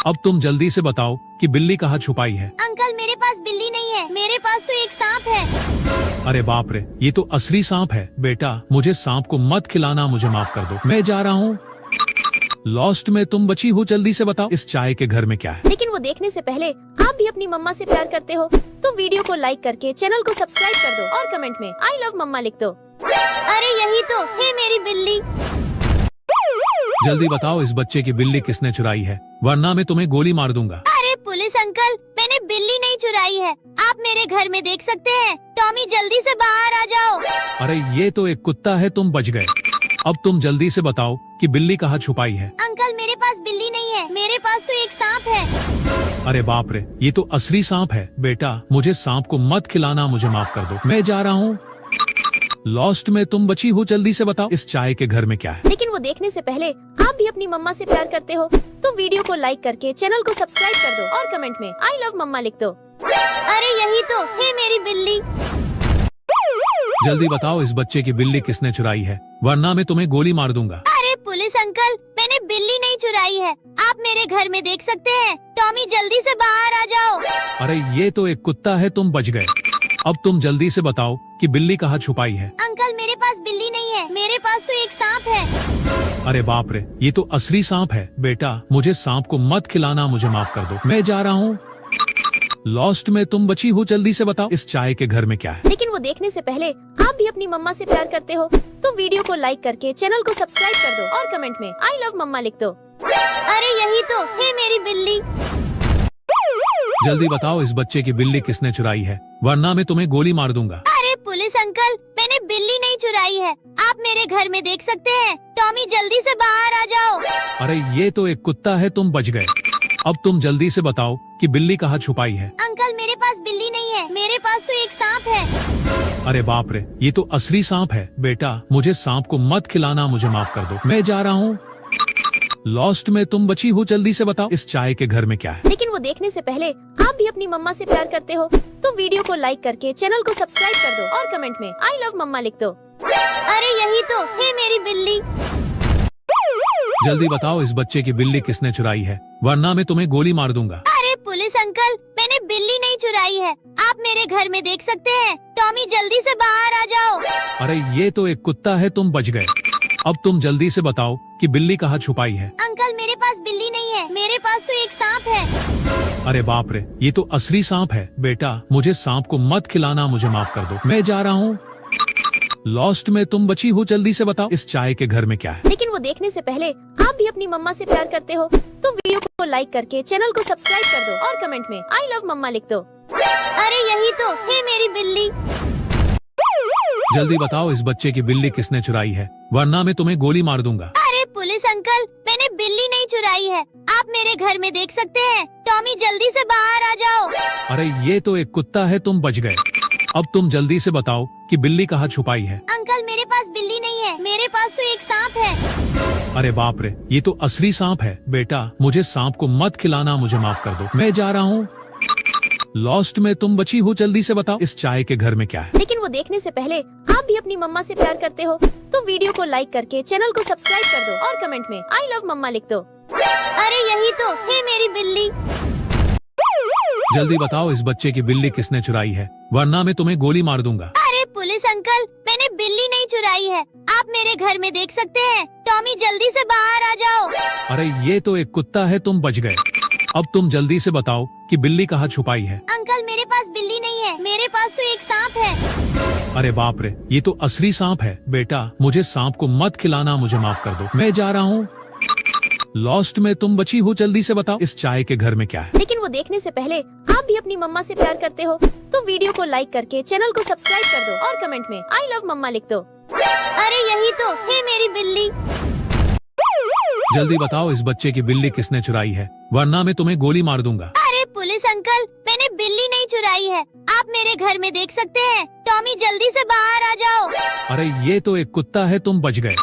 B: अब तुम जल्दी से बताओ कि बिल्ली कहाँ छुपाई है।
A: अंकल मेरे पास बिल्ली नहीं है, मेरे पास तो एक सांप है।
B: अरे बाप रे, ये तो असली सांप है। बेटा मुझे सांप को मत खिलाना, मुझे माफ कर दो, मैं जा रहा हूँ। लॉस्ट में तुम बची हो, जल्दी से बताओ इस चाय के घर में क्या है।
C: लेकिन वो देखने से पहले आप भी अपनी मम्मा से प्यार करते हो तो वीडियो को लाइक करके चैनल को सब्सक्राइब कर दो और कमेंट में आई लव मम्मा लिख दो।
A: अरे यही तो है मेरी बिल्ली।
B: जल्दी बताओ इस बच्चे की बिल्ली किसने चुराई है, वरना मैं तुम्हें गोली मार दूंगा।
A: अरे पुलिस अंकल, मैंने बिल्ली नहीं चुराई है, आप मेरे घर में देख सकते हैं। टॉमी जल्दी से बाहर आ जाओ।
B: अरे ये तो एक कुत्ता है, तुम बच गए। अब तुम जल्दी से बताओ कि बिल्ली कहाँ छुपाई है।
A: अंकल मेरे पास बिल्ली नहीं है, मेरे पास तो एक सांप है।
B: अरे बाप रे, ये तो असली सांप है। बेटा मुझे सांप को मत खिलाना, मुझे माफ कर दो, मैं जा रहा हूँ। लॉस्ट में तुम बची हो, जल्दी से बताओ इस चाय के घर में क्या है।
C: लेकिन वो देखने से पहले आप भी अपनी मम्मा से प्यार करते हो तो वीडियो को लाइक करके चैनल को सब्सक्राइब कर दो और कमेंट में आई लव मम्मा लिख दो।
A: अरे यही तो है मेरी बिल्ली।
B: जल्दी बताओ इस बच्चे की बिल्ली किसने चुराई है, वरना मैं तुम्हें गोली मार दूंगा।
A: अरे पुलिस अंकल, मैंने बिल्ली नहीं चुराई है, आप मेरे घर में देख सकते हैं। टॉमी जल्दी से बाहर आ जाओ।
B: अरे ये तो एक कुत्ता है, तुम बच गए। अब तुम जल्दी से बताओ कि बिल्ली कहाँ छुपाई है।
A: अंकल मेरे पास बिल्ली नहीं है, मेरे पास तो एक सांप है।
B: अरे बाप रे, ये तो असली सांप है। बेटा मुझे सांप को मत खिलाना, मुझे माफ कर दो, मैं जा रहा हूँ। लॉस्ट में तुम बची हो, जल्दी से बताओ इस चाय के घर में क्या है।
C: लेकिन वो देखने से पहले आप भी अपनी मम्मा से प्यार करते हो तो वीडियो को लाइक करके चैनल को सब्सक्राइब कर दो और कमेंट में आई लव मम्मा लिख दो।
A: अरे यही तो है मेरी बिल्ली।
B: जल्दी बताओ इस बच्चे की बिल्ली किसने चुराई है, वरना मैं तुम्हें गोली मार दूंगा।
A: अरे पुलिस अंकल, मैंने बिल्ली नहीं चुराई है, आप मेरे घर में देख सकते हैं। टॉमी जल्दी से बाहर आ जाओ।
B: अरे ये तो एक कुत्ता है, तुम बच गए। अब तुम जल्दी से बताओ कि बिल्ली कहाँ छुपाई है।
A: अंकल मेरे पास बिल्ली नहीं है, मेरे पास तो एक सांप है।
B: अरे बाप रे, ये तो असली सांप है। बेटा मुझे सांप को मत खिलाना, मुझे माफ कर दो, मैं जा रहा हूँ। लॉस्ट में तुम बची हो, जल्दी से बताओ इस चाय के घर में क्या है।
C: लेकिन वो देखने से पहले आप भी अपनी मम्मा से प्यार करते हो तो वीडियो को लाइक करके चैनल को सब्सक्राइब कर दो और कमेंट में आई लव मम्मा लिख दो।
A: अरे यही तो है मेरी बिल्ली।
B: जल्दी बताओ इस बच्चे की बिल्ली किसने चुराई है, वरना मैं तुम्हें गोली मार दूंगा।
A: अरे पुलिस अंकल, मैंने बिल्ली नहीं चुराई है, आप मेरे घर में देख सकते हैं। टॉमी जल्दी से बाहर आ जाओ।
B: अरे ये तो एक कुत्ता है, तुम बच गए। अब तुम जल्दी से बताओ कि बिल्ली कहाँ छुपाई है।
A: अंकल मेरे पास बिल्ली नहीं है, मेरे पास तो एक सांप है।
B: अरे बाप रे, ये तो असली सांप है। बेटा मुझे सांप को मत खिलाना, मुझे माफ कर दो, मैं जा रहा हूँ। लॉस्ट में तुम बची हो, जल्दी से बताओ इस चाय के घर में क्या है।
C: लेकिन वो देखने से पहले आप भी अपनी मम्मा से प्यार करते हो तो वीडियो को लाइक करके चैनल को सब्सक्राइब कर दो और कमेंट में आई लव मम्मा लिख दो।
A: अरे यही तो है मेरी बिल्ली।
B: जल्दी बताओ इस बच्चे की बिल्ली किसने चुराई है, वरना मैं तुम्हें गोली मार दूंगा।
A: अरे पुलिस अंकल, मैंने बिल्ली नहीं चुराई है, आप मेरे घर में देख सकते हैं। टॉमी जल्दी से बाहर आ जाओ।
B: अरे ये तो एक कुत्ता है, तुम बच गए। अब तुम जल्दी से बताओ कि बिल्ली कहाँ छुपाई है।
A: अंकल मेरे पास बिल्ली नहीं है, मेरे पास तो एक सांप है।
B: अरे बाप रे, ये तो असली सांप है। बेटा मुझे सांप को मत खिलाना, मुझे माफ कर दो, मैं जा रहा हूँ। लॉस्ट में तुम बची हो, जल्दी से बताओ इस चाय के घर में क्या है।
C: लेकिन वो देखने से पहले आप भी अपनी मम्मा से प्यार करते हो तो वीडियो को लाइक करके चैनल को सब्सक्राइब कर दो और कमेंट में आई लव मम्मा लिख दो।
A: अरे यही तो है मेरी बिल्ली।
B: जल्दी बताओ इस बच्चे की बिल्ली किसने चुराई है, वरना मैं तुम्हें गोली मार दूंगा।
A: अरे पुलिस अंकल, मैंने बिल्ली नहीं चुराई है, आप मेरे घर में देख सकते हैं। टॉमी जल्दी से बाहर आ जाओ।
B: अरे ये तो एक कुत्ता है, तुम बच गए। अब तुम जल्दी से बताओ कि बिल्ली कहाँ छुपाई है।
A: अंकल मेरे पास बिल्ली नहीं है, मेरे पास तो एक सांप है।
B: अरे बाप रे, ये तो असली सांप है। बेटा मुझे सांप को मत खिलाना, मुझे माफ कर दो, मैं जा रहा हूँ। लॉस्ट में तुम बची हो, जल्दी से बताओ इस चाय के घर में क्या है।
C: लेकिन वो देखने से पहले आप भी अपनी मम्मा से प्यार करते हो तो वीडियो को लाइक करके चैनल को सब्सक्राइब कर दो और कमेंट में आई लव मम्मा लिख दो।
A: अरे यही तो है मेरी बिल्ली।
B: जल्दी बताओ इस बच्चे की बिल्ली किसने चुराई है, वरना मैं तुम्हें गोली मार दूंगा।
A: अरे पुलिस अंकल, मैंने बिल्ली नहीं चुराई है, आप मेरे घर में देख सकते हैं। टॉमी जल्दी से बाहर आ जाओ।
B: अरे ये तो एक कुत्ता है, तुम बच गए।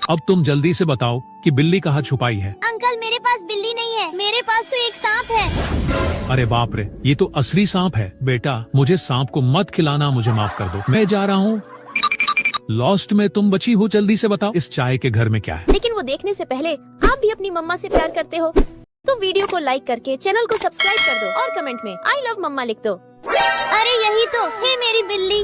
B: अब तुम जल्दी से बताओ कि बिल्ली कहाँ छुपाई है।
A: अंकल मेरे पास बिल्ली नहीं है, मेरे पास तो एक सांप है।
B: अरे बाप रे, ये तो असली सांप है। बेटा मुझे सांप को मत खिलाना, मुझे माफ कर दो, मैं जा रहा हूँ। लॉस्ट में तुम बची हो, जल्दी से बताओ इस चाय के घर में क्या है।
C: लेकिन वो देखने से पहले आप भी अपनी मम्मा से प्यार करते हो तो वीडियो को लाइक करके चैनल को सब्सक्राइब कर दो और कमेंट में आई लव मम्मा लिख दो।
A: अरे यही तो है मेरी बिल्ली।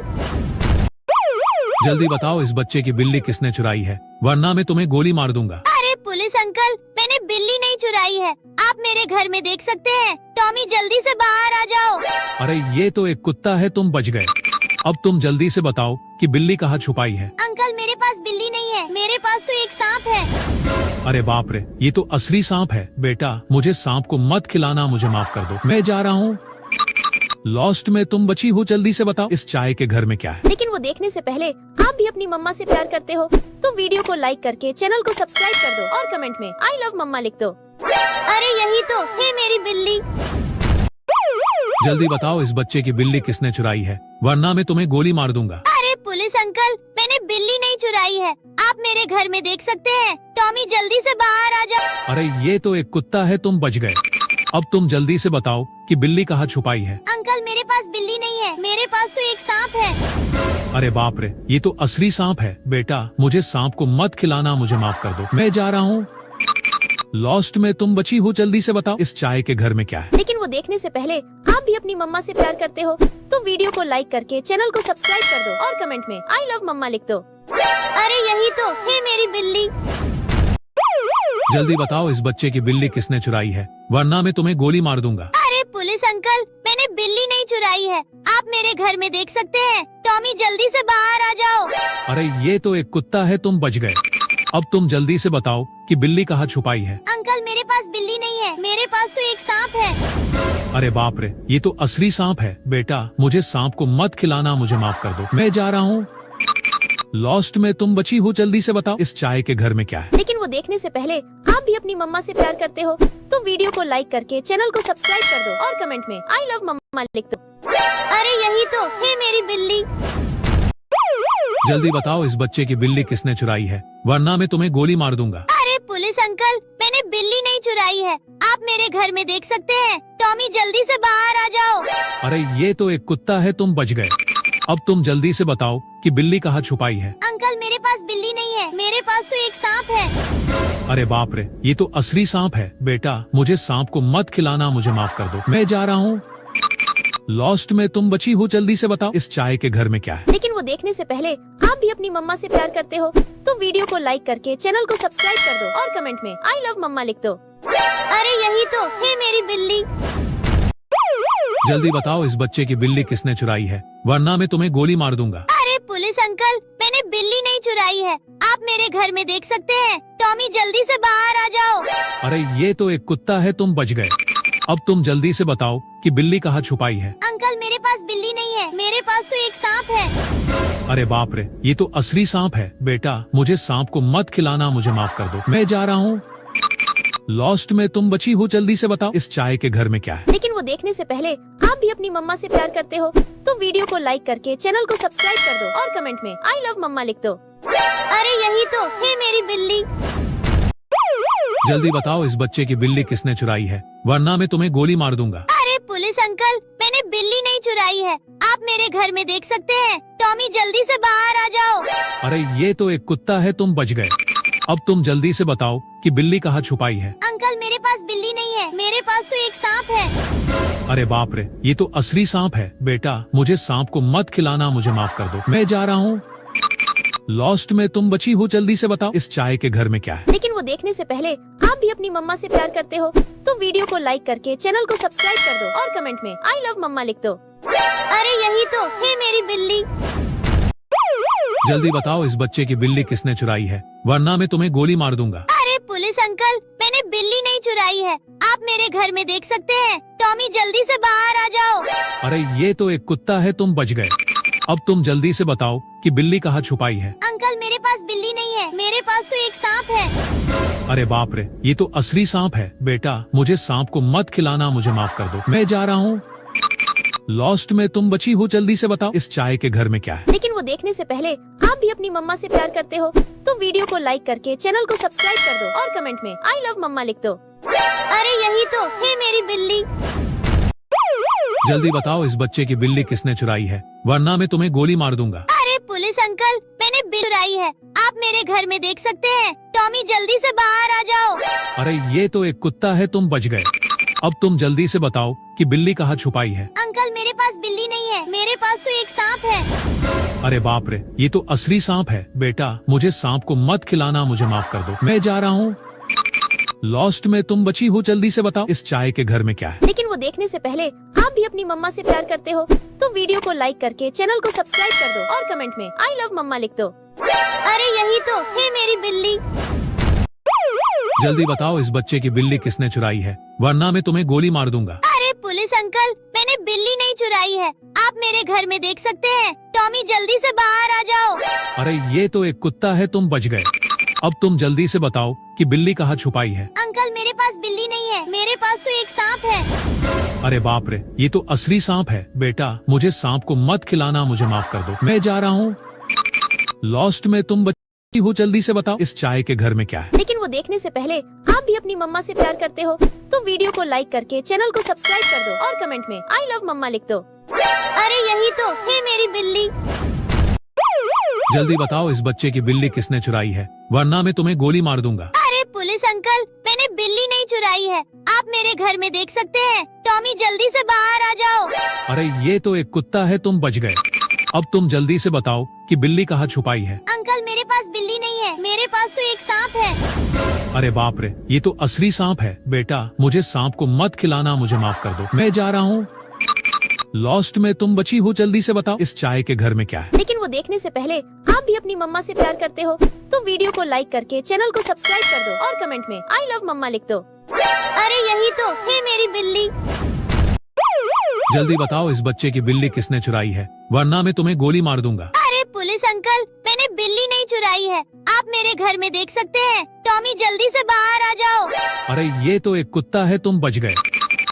B: जल्दी बताओ इस बच्चे की बिल्ली किसने चुराई है, वरना मैं तुम्हें गोली मार दूंगा।
A: अरे पुलिस अंकल, मैंने बिल्ली नहीं चुराई है, आप मेरे घर में देख सकते हैं। टॉमी जल्दी से बाहर आ जाओ।
B: अरे ये तो एक कुत्ता है, तुम बच गए। अब तुम जल्दी से बताओ कि बिल्ली कहाँ छुपाई है।
A: अंकल मेरे पास बिल्ली नहीं है, मेरे पास तो एक सांप है।
B: अरे बाप रे, ये तो असली सांप है। बेटा मुझे सांप को मत खिलाना, मुझे माफ कर दो, मैं जा रहा हूँ। लॉस्ट में तुम बची हो, जल्दी से बताओ इस चाय के घर में क्या है।
C: लेकिन वो देखने से पहले आप भी अपनी मम्मा से प्यार करते हो तो वीडियो को लाइक करके चैनल को सब्सक्राइब कर दो और कमेंट में आई लव मम्मा लिख दो।
A: अरे यही तो है मेरी बिल्ली।
B: जल्दी बताओ इस बच्चे की बिल्ली किसने चुराई है, वरना मैं तुम्हें गोली मार दूंगा।
A: अरे पुलिस अंकल, मैंने बिल्ली नहीं चुराई है, आप मेरे घर में देख सकते हैं। टॉमी जल्दी से बाहर आ जाओ।
B: अरे ये तो एक कुत्ता है, तुम बच गए। अब तुम जल्दी से बताओ कि बिल्ली कहाँ छुपाई है।
A: अंकल मेरे पास बिल्ली नहीं है, मेरे पास तो एक सांप है।
B: अरे बाप रे, ये तो असली सांप है। बेटा मुझे सांप को मत खिलाना, मुझे माफ कर दो, मैं जा रहा हूँ। लॉस्ट में तुम बची हो, जल्दी से बताओ इस चाय के घर में क्या है।
C: लेकिन वो देखने से पहले आप भी अपनी मम्मा से प्यार करते हो तो वीडियो को लाइक करके चैनल को सब्सक्राइब कर दो और कमेंट में आई लव मम्मा लिख दो।
A: अरे यही तो है मेरी बिल्ली।
B: जल्दी बताओ इस बच्चे की बिल्ली किसने चुराई है, वरना मैं तुम्हें गोली मार दूंगा।
A: अरे पुलिस अंकल, मैंने बिल्ली नहीं चुराई है, आप मेरे घर में देख सकते हैं। टॉमी जल्दी से बाहर आ जाओ।
B: अरे ये तो एक कुत्ता है, तुम बच गए। अब तुम जल्दी से बताओ कि बिल्ली कहाँ छुपाई है।
A: अंकल मेरे पास बिल्ली नहीं है, मेरे पास तो एक सांप है।
B: अरे बाप रे, ये तो असली सांप है। बेटा मुझे सांप को मत खिलाना, मुझे माफ कर दो, मैं जा रहा हूँ। लॉस्ट में तुम बची हो, जल्दी से बताओ इस चाय के घर में क्या है।
C: लेकिन वो देखने से पहले आप भी अपनी मम्मा से प्यार करते हो तो वीडियो को लाइक करके चैनल को सब्सक्राइब कर दो और कमेंट में आई लव मम्मा लिख दो।
A: अरे यही तो है मेरी बिल्ली।
B: जल्दी बताओ इस बच्चे की बिल्ली किसने चुराई है, वरना मैं तुम्हें गोली मार दूंगा।
A: अरे पुलिस अंकल, मैंने बिल्ली नहीं चुराई है, आप मेरे घर में देख सकते हैं। टॉमी जल्दी से बाहर आ जाओ।
B: अरे ये तो एक कुत्ता है, तुम बच गए। अब तुम जल्दी से बताओ कि बिल्ली कहाँ छुपाई है।
A: अंकल मेरे पास बिल्ली नहीं है, मेरे पास तो एक सांप है।
B: अरे बाप रे, ये तो असली सांप है। बेटा मुझे सांप को मत खिलाना, मुझे माफ कर दो, मैं जा रहा हूँ। लॉस्ट में तुम बची हो, जल्दी से बताओ इस चाय के घर में क्या है।
C: लेकिन वो देखने से पहले आप भी अपनी मम्मा से प्यार करते हो तो वीडियो को लाइक करके चैनल को सब्सक्राइब कर दो और कमेंट में आई लव मम्मा लिख दो।
A: अरे यही तो है मेरी बिल्ली।
B: जल्दी बताओ इस बच्चे की बिल्ली किसने चुराई है, वरना मैं तुम्हें गोली मार दूंगा।
A: अरे पुलिस अंकल, मैंने बिल्ली नहीं चुराई है, आप मेरे घर में देख सकते हैं। टॉमी जल्दी से बाहर आ जाओ।
B: अरे ये तो एक कुत्ता है, तुम बच गए। अब तुम जल्दी से बताओ कि बिल्ली कहाँ छुपाई है।
A: अंकल मेरे पास बिल्ली नहीं है, मेरे पास तो एक सांप है।
B: अरे बाप रे, ये तो असली सांप है। बेटा मुझे सांप को मत खिलाना, मुझे माफ कर दो, मैं जा रहा हूँ। लॉस्ट में तुम बची हो, जल्दी से बताओ इस चाय के घर में क्या है।
C: लेकिन वो देखने से पहले आप भी अपनी मम्मा से प्यार करते हो तो वीडियो को लाइक करके चैनल को सब्सक्राइब कर दो और कमेंट में आई लव मम्मा लिख दो।
A: अरे यही तो है मेरी बिल्ली।
B: जल्दी बताओ इस बच्चे की बिल्ली किसने चुराई है, वरना मैं तुम्हें गोली मार दूंगा।
A: अरे पुलिस अंकल, मैंने बिल्ली नहीं चुराई है, आप मेरे घर में देख सकते हैं। टॉमी जल्दी से बाहर आ जाओ।
B: अरे ये तो एक कुत्ता है, तुम बच गए। अब तुम जल्दी से बताओ कि बिल्ली कहाँ छुपाई है।
A: अंकल मेरे पास बिल्ली नहीं है, मेरे पास तो एक सांप है।
B: अरे बाप रे, ये तो असली सांप है। बेटा मुझे सांप को मत खिलाना, मुझे माफ कर दो, मैं जा रहा हूँ। लॉस्ट में तुम बची हो, जल्दी से बताओ इस चाय के घर में क्या है।
C: लेकिन वो देखने से पहले आप भी अपनी मम्मा से प्यार करते हो तो वीडियो को लाइक करके चैनल को सब्सक्राइब कर दो और कमेंट में आई लव मम्मा लिख दो।
A: अरे यही तो है मेरी बिल्ली।
B: जल्दी बताओ इस बच्चे की बिल्ली किसने चुराई है, वरना मैं तुम्हें गोली मार दूंगा।
A: अरे पुलिस अंकल, मैंने बिल्ली नहीं चुराई है, आप मेरे घर में देख सकते हैं। टॉमी जल्दी से बाहर आ जाओ।
B: अरे ये तो एक कुत्ता है, तुम बच गए। अब तुम जल्दी से बताओ कि बिल्ली कहाँ छुपाई है।
A: अंकल मेरे पास बिल्ली नहीं है, मेरे पास तो एक सांप है।
B: अरे बाप रे, ये तो असली सांप है। बेटा मुझे सांप को मत खिलाना, मुझे माफ कर दो, मैं जा रहा हूँ। लॉस्ट में तुम बची हो, जल्दी से बताओ इस चाय के घर में क्या है।
C: लेकिन वो देखने से पहले आप भी अपनी मम्मा से प्यार करते हो तो वीडियो को लाइक करके चैनल को सब्सक्राइब कर दो और कमेंट में आई लव मम्मा लिख दो।
A: अरे यही तो है मेरी बिल्ली।
B: जल्दी बताओ इस बच्चे की बिल्ली किसने चुराई है, वरना मैं तुम्हें गोली मार दूंगा।
A: अरे पुलिस अंकल, मैंने बिल्ली चुराई है, आप मेरे घर में देख सकते हैं। टॉमी जल्दी से बाहर आ जाओ।
B: अरे ये तो एक कुत्ता है, तुम बच गए। अब तुम जल्दी से बताओ कि बिल्ली कहाँ छुपाई है।
A: अंकल मेरे पास बिल्ली नहीं है, मेरे पास तो एक सांप है।
B: अरे बाप रे, ये तो असली सांप है। बेटा मुझे सांप को मत खिलाना, मुझे माफ कर दो, मैं जा रहा हूँ। लॉस्ट में तुम बची हो, जल्दी से बताओ इस चाय के घर में क्या है।
C: लेकिन वो देखने से पहले आप भी अपनी मम्मा से प्यार करते हो तो वीडियो को लाइक करके चैनल को सब्सक्राइब कर दो और कमेंट में आई लव मम्मा लिख दो।
A: अरे यही तो है मेरी बिल्ली।
B: जल्दी बताओ इस बच्चे की बिल्ली किसने चुराई है, वरना मैं तुम्हें गोली मार दूंगा।
A: अरे पुलिस अंकल, मैंने बिल्ली नहीं चुराई है, आप मेरे घर में देख सकते हैं। टॉमी जल्दी से बाहर आ जाओ।
B: अरे ये तो एक कुत्ता है, तुम बच गए। अब तुम जल्दी से बताओ कि बिल्ली कहाँ छुपाई है।
A: अंकल मेरे पास बिल्ली नहीं है, मेरे पास तो एक सांप है।
B: अरे बाप रे, ये तो असली सांप है। बेटा मुझे सांप को मत खिलाना, मुझे माफ कर दो, मैं जा रहा हूँ। लॉस्ट में तुम बची हो, जल्दी से बताओ इस चाय के घर में क्या है।
C: लेकिन वो देखने से पहले आप भी अपनी मम्मा से प्यार करते हो तो वीडियो को लाइक करके चैनल को सब्सक्राइब कर दो और कमेंट में आई लव मम्मा लिख दो।
A: अरे यही तो है मेरी बिल्ली।
B: जल्दी बताओ इस बच्चे की बिल्ली किसने चुराई है, वरना मैं तुम्हें गोली मार दूंगा।
A: अरे पुलिस अंकल, मैंने बिल्ली नहीं चुराई है, आप मेरे घर में देख सकते हैं। टॉमी जल्दी से बाहर आ जाओ।
B: अरे ये तो एक कुत्ता है, तुम बच गए। अब तुम जल्दी से बताओ कि बिल्ली कहाँ छुपाई है।
A: अंकल मेरे पास बिल्ली नहीं है, मेरे पास तो एक सांप है।
B: अरे बाप रे, ये तो असली सांप है। बेटा मुझे सांप को मत खिलाना, मुझे माफ कर दो, मैं जा रहा हूँ। लॉस्ट में तुम बची हो, जल्दी से बताओ इस चाय के घर में क्या है।
C: लेकिन वो देखने से पहले आप भी अपनी मम्मा से प्यार करते हो तो वीडियो को लाइक करके चैनल को सब्सक्राइब कर दो और कमेंट में आई लव मम्मा लिख दो।
A: अरे यही तो है मेरी बिल्ली।
B: जल्दी बताओ इस बच्चे की बिल्ली किसने चुराई है, वरना मैं तुम्हें गोली मार दूंगा।
A: अरे पुलिस अंकल, मैंने बिल्ली नहीं चुराई है, आप मेरे घर में देख सकते हैं। टॉमी जल्दी से बाहर आ जाओ।
B: अरे ये तो एक कुत्ता है, तुम बच गए।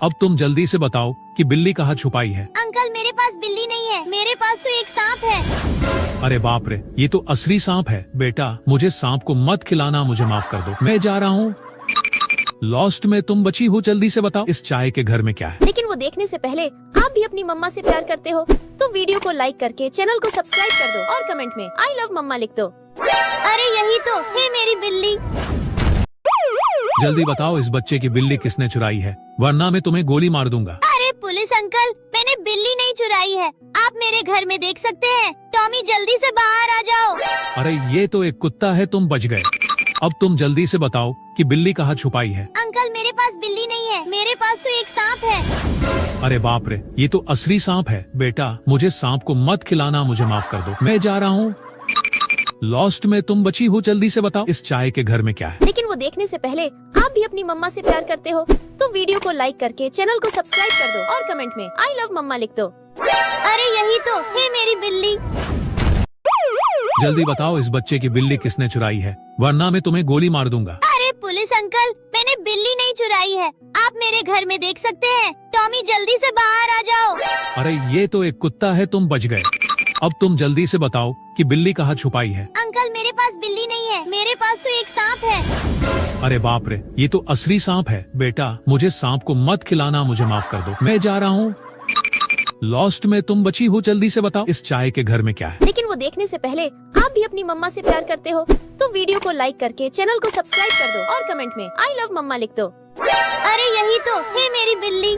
B: अब तुम जल्दी से बताओ कि बिल्ली कहाँ छुपाई है।
A: अंकल मेरे पास बिल्ली नहीं है, मेरे पास तो एक सांप है।
B: अरे बाप रे, ये तो असली सांप है। बेटा मुझे सांप को मत खिलाना, मुझे माफ कर दो, मैं जा रहा हूँ। लॉस्ट में तुम बची हो, जल्दी से बताओ इस चाय के घर में क्या है।
C: लेकिन वो देखने से पहले आप भी अपनी मम्मा से प्यार करते हो तो वीडियो को लाइक करके चैनल को सब्सक्राइब कर दो और कमेंट में आई लव मम्मा लिख दो।
A: अरे यही तो है मेरी बिल्ली।
B: जल्दी बताओ इस बच्चे की बिल्ली किसने चुराई है, वरना मैं तुम्हें गोली मार दूंगा।
A: अरे पुलिस अंकल, मैंने बिल्ली नहीं चुराई है। आप मेरे घर में देख सकते हैं। टॉमी जल्दी से बाहर आ जाओ।
B: अरे ये तो एक कुत्ता है, तुम बच गए। अब तुम जल्दी से बताओ कि बिल्ली कहाँ छुपाई है।
A: अंकल मेरे पास बिल्ली नहीं है, मेरे पास तो एक सांप है।
B: अरे बाप रे, ये तो असली सांप है। बेटा मुझे सांप को मत खिलाना, मुझे माफ कर दो, मैं जा रहा हूँ। लॉस्ट में तुम बची हो, जल्दी से बताओ इस चाय के घर में क्या है।
C: लेकिन वो देखने से पहले आप भी अपनी मम्मा से प्यार करते हो तो वीडियो को लाइक करके चैनल को सब्सक्राइब कर दो और कमेंट में आई लव मम्मा लिख दो।
A: अरे यही तो है मेरी बिल्ली।
B: जल्दी बताओ इस बच्चे की बिल्ली किसने चुराई है, वरना मैं तुम्हें गोली मार दूंगा।
A: अरे पुलिस अंकल, मैंने बिल्ली नहीं चुराई है। आप मेरे घर में देख सकते हैं। टॉमी जल्दी से बाहर आ जाओ।
B: अरे ये तो एक कुत्ता है, तुम बच गए। अब तुम जल्दी से बताओ कि बिल्ली कहाँ छुपाई है।
A: अंकल मेरे पास बिल्ली नहीं है, मेरे पास तो एक सांप है।
B: अरे बाप रे, ये तो असली सांप है। बेटा मुझे सांप को मत खिलाना, मुझे माफ कर दो, मैं जा रहा हूँ। लॉस्ट में तुम बची हो, जल्दी से बताओ इस चाय के घर में क्या है।
C: लेकिन वो देखने से पहले आप भी अपनी मम्मा से प्यार करते हो तो वीडियो को लाइक करके चैनल को सब्सक्राइब कर दो और कमेंट में आई लव मम्मा लिख दो।
A: अरे यही तो है मेरी बिल्ली।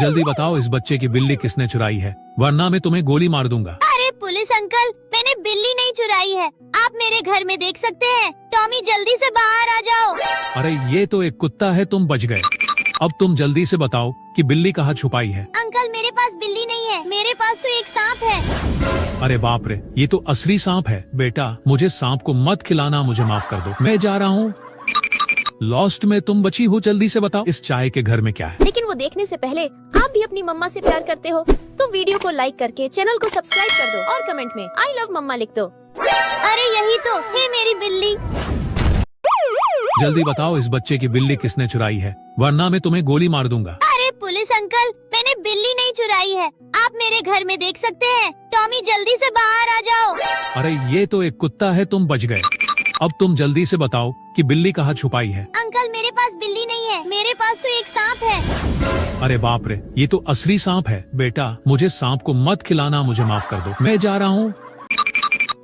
B: जल्दी बताओ इस बच्चे की बिल्ली किसने चुराई है, वरना मैं तुम्हें गोली मार दूंगा।
A: अरे पुलिस अंकल, मैंने बिल्ली नहीं चुराई है। आप मेरे घर में देख सकते हैं। टॉमी जल्दी से बाहर आ जाओ।
B: अरे ये तो एक कुत्ता है, तुम बच गए। अब तुम जल्दी से बताओ कि बिल्ली कहाँ छुपाई है।
A: अंकल मेरे पास बिल्ली नहीं है, मेरे पास तो एक सांप है।
B: अरे बाप रे, ये तो असली सांप है। बेटा मुझे सांप को मत खिलाना, मुझे माफ कर दो, मैं जा रहा हूँ। लॉस्ट में तुम बची हो, जल्दी से बताओ इस चाय के घर में क्या है।
C: लेकिन वो देखने से पहले आप भी अपनी मम्मा से प्यार करते हो तो वीडियो को लाइक करके चैनल को सब्सक्राइब कर दो और कमेंट में आई लव मम्मा लिख दो।
A: अरे यही तो है मेरी बिल्ली।
B: जल्दी बताओ इस बच्चे की बिल्ली किसने चुराई है, वरना मैं तुम्हें गोली मार दूंगा।
A: अरे पुलिस अंकल, मैंने बिल्ली नहीं चुराई है। आप मेरे घर में देख सकते हैं। टॉमी जल्दी से बाहर आ जाओ।
B: अरे ये तो एक कुत्ता है, तुम बच गए। अब तुम जल्दी से बताओ कि बिल्ली कहाँ छुपाई है।
A: अंकल मेरे पास बिल्ली नहीं है, मेरे पास तो एक सांप है।
B: अरे बाप रे, ये तो असली सांप है। बेटा मुझे सांप को मत खिलाना, मुझे माफ कर दो, मैं जा रहा हूँ।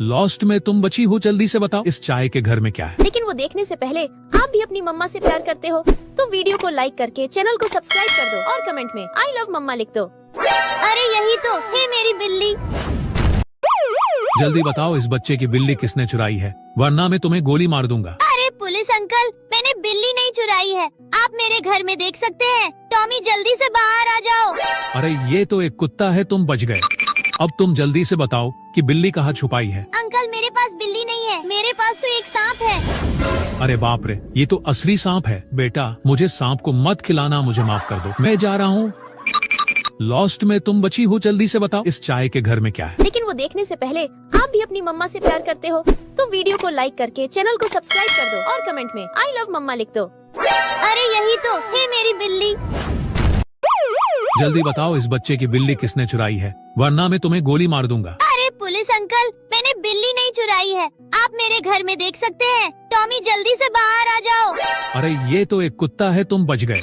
B: लॉस्ट में तुम बची हो, जल्दी से बताओ इस चाय के घर में क्या है।
C: लेकिन वो देखने से पहले आप भी अपनी मम्मा से प्यार करते हो तो वीडियो को लाइक करके चैनल को सब्सक्राइब कर दो और कमेंट में आई लव मम्मा लिख दो।
A: अरे यही तो है मेरी बिल्ली।
B: जल्दी बताओ इस बच्चे की बिल्ली किसने चुराई है, वरना मैं तुम्हें गोली मार दूंगा।
A: अरे पुलिस अंकल, मैंने बिल्ली नहीं चुराई है। आप मेरे घर में देख सकते हैं। टॉमी जल्दी से बाहर आ जाओ।
B: अरे ये तो एक कुत्ता है, तुम बच गए। अब तुम जल्दी से बताओ कि बिल्ली कहाँ छुपाई है।
A: अंकल मेरे पास बिल्ली नहीं है, मेरे पास तो एक सांप है।
B: अरे बाप रे, ये तो असली सांप है। बेटा मुझे सांप को मत खिलाना, मुझे माफ कर दो, मैं जा रहा हूँ। लॉस्ट में तुम बची हो, जल्दी से बताओ इस चाय के घर में क्या है।
C: लेकिन वो देखने से पहले आप भी अपनी मम्मा से प्यार करते हो तो वीडियो को लाइक करके चैनल को सब्सक्राइब कर दो और कमेंट में आई लव मम्मा लिख दो।
A: अरे यही तो है मेरी बिल्ली।
B: जल्दी बताओ इस बच्चे की बिल्ली किसने चुराई है, वरना मैं तुम्हें गोली मार दूंगा।
A: अरे पुलिस अंकल, मैंने बिल्ली नहीं चुराई है। आप मेरे घर में देख सकते हैं। टॉमी जल्दी से बाहर आ जाओ।
B: अरे ये तो एक कुत्ता है, तुम बच गए।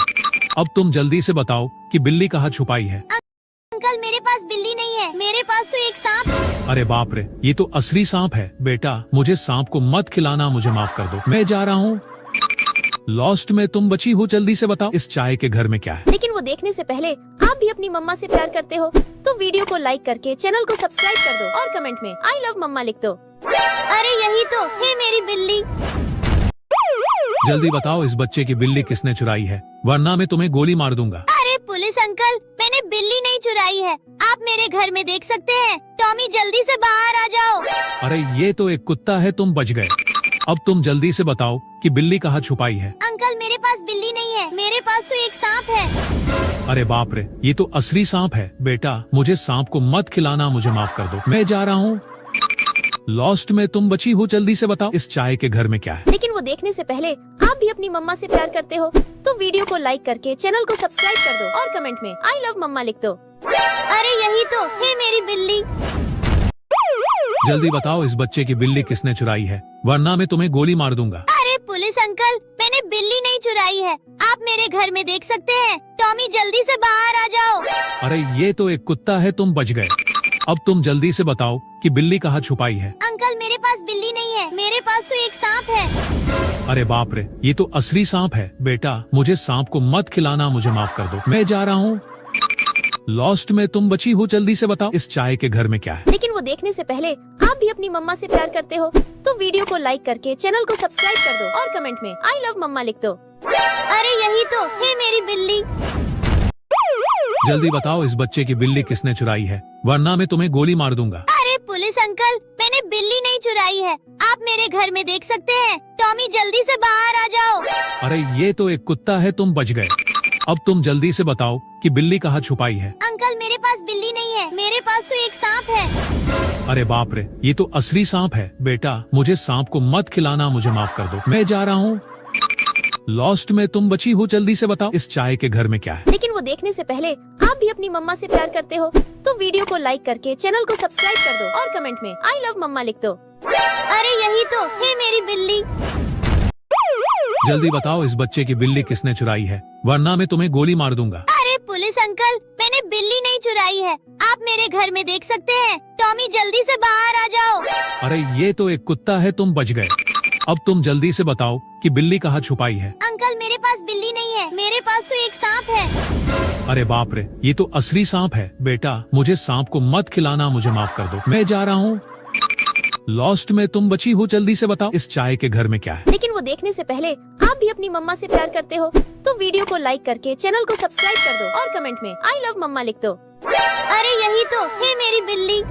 B: अब तुम जल्दी से बताओ कि बिल्ली कहाँ छुपाई है।
A: अंकल मेरे पास बिल्ली नहीं है, मेरे पास तो एक सांप है।
B: अरे बाप रे, ये तो असली सांप है। बेटा मुझे सांप को मत खिलाना, मुझे माफ कर दो, मैं जा रहा हूँ। लॉस्ट में तुम बची हो, जल्दी से बताओ इस चाय के घर में क्या है।
C: लेकिन वो देखने से पहले आप भी अपनी मम्मा से प्यार करते हो तो वीडियो को लाइक करके चैनल को सब्सक्राइब कर दो और कमेंट में आई लव मम्मा लिख दो।
A: अरे यही तो है मेरी बिल्ली।
B: जल्दी बताओ इस बच्चे की बिल्ली किसने चुराई है, वरना मैं तुम्हें गोली मार दूंगा।
A: अरे पुलिस अंकल, मैंने बिल्ली नहीं चुराई है। आप मेरे घर में देख सकते हैं। टॉमी जल्दी से बाहर आ जाओ।
B: अरे ये तो एक कुत्ता है, तुम बच गए। अब तुम जल्दी से बताओ कि बिल्ली कहाँ छुपाई है।
A: अंकल मेरे पास बिल्ली नहीं है, मेरे पास तो एक सांप है।
B: अरे बाप रे, ये तो असली सांप है। बेटा मुझे सांप को मत खिलाना, मुझे माफ कर दो, मैं जा रहा हूँ। लॉस्ट में तुम बची हो, जल्दी से बताओ इस चाय के घर में क्या है।
C: लेकिन वो देखने से पहले आप भी अपनी मम्मा से प्यार करते हो तो वीडियो को लाइक करके चैनल को सब्सक्राइब कर दो और कमेंट में आई लव मम्मा लिख दो।
A: अरे यही तो है मेरी बिल्ली।
B: जल्दी बताओ इस बच्चे की बिल्ली किसने चुराई है, वरना मैं तुम्हें गोली मार दूंगा।
A: अरे पुलिस अंकल, मैंने बिल्ली नहीं चुराई है। आप मेरे घर में देख सकते हैं। टॉमी जल्दी से बाहर आ जाओ।
B: अरे ये तो एक कुत्ता है, तुम बच गए। अब तुम जल्दी से बताओ कि बिल्ली कहाँ छुपाई है।
A: अंकल मेरे पास बिल्ली नहीं है, मेरे पास तो एक सांप है।
B: अरे बाप रे, ये तो असली सांप है। बेटा मुझे सांप को मत खिलाना, मुझे माफ कर दो, मैं जा रहा हूँ। लॉस्ट में तुम बची हो, जल्दी से बताओ इस चाय के घर में क्या है।
C: लेकिन वो देखने से पहले आप भी अपनी मम्मा से प्यार करते हो तो वीडियो को लाइक करके चैनल को सब्सक्राइब कर दो और कमेंट में आई लव मम्मा लिख दो।
A: अरे यही तो है मेरी बिल्ली।
B: जल्दी बताओ इस बच्चे की बिल्ली किसने चुराई है, वरना मैं तुम्हें गोली मार दूंगा।
A: अरे पुलिस अंकल, मैंने बिल्ली नहीं चुराई है, आप मेरे घर में देख सकते हैं। टॉमी जल्दी से बाहर आ जाओ।
B: अरे ये तो एक कुत्ता है, तुम बच गए। अब तुम जल्दी से बताओ कि बिल्ली कहाँ छुपाई है।
A: अंकल मेरे पास बिल्ली नहीं है, मेरे पास तो एक सांप है।
B: अरे बाप रे, ये तो असली सांप है। बेटा मुझे सांप को मत खिलाना, मुझे माफ कर दो, मैं जा रहा हूँ। लॉस्ट में तुम बची हो, जल्दी से बताओ इस चाय के घर में क्या है।
C: लेकिन वो देखने से पहले आप भी अपनी मम्मा से प्यार करते हो तो वीडियो को लाइक करके चैनल को सब्सक्राइब कर दो और कमेंट में आई लव मम्मा लिख दो।
A: अरे यही तो है मेरी बिल्ली।
B: जल्दी बताओ इस बच्चे की बिल्ली किसने चुराई है, वरना मैं तुम्हें गोली मार दूंगा।
A: अरे पुलिस अंकल, मैंने बिल्ली नहीं चुराई है, आप मेरे घर में देख सकते हैं। टॉमी जल्दी से बाहर आ जाओ।
B: अरे ये तो एक कुत्ता है, तुम बच गए। अब तुम जल्दी से बताओ कि बिल्ली कहाँ छुपाई है।
A: अंकल मेरे पास बिल्ली नहीं है, मेरे पास तो एक सांप है।
B: अरे बाप रे, ये तो असली सांप है। बेटा मुझे सांप को मत खिलाना, मुझे माफ कर दो, मैं जा रहा हूँ। लॉस्ट में तुम बची हो, जल्दी से बताओ इस चाय के घर में क्या है।
C: लेकिन वो देखने से पहले आप भी अपनी मम्मा से प्यार करते हो तो वीडियो को लाइक करके चैनल को सब्सक्राइब कर दो और कमेंट में आई लव मम्मा लिख दो।
A: अरे यही तो है मेरी बिल्ली।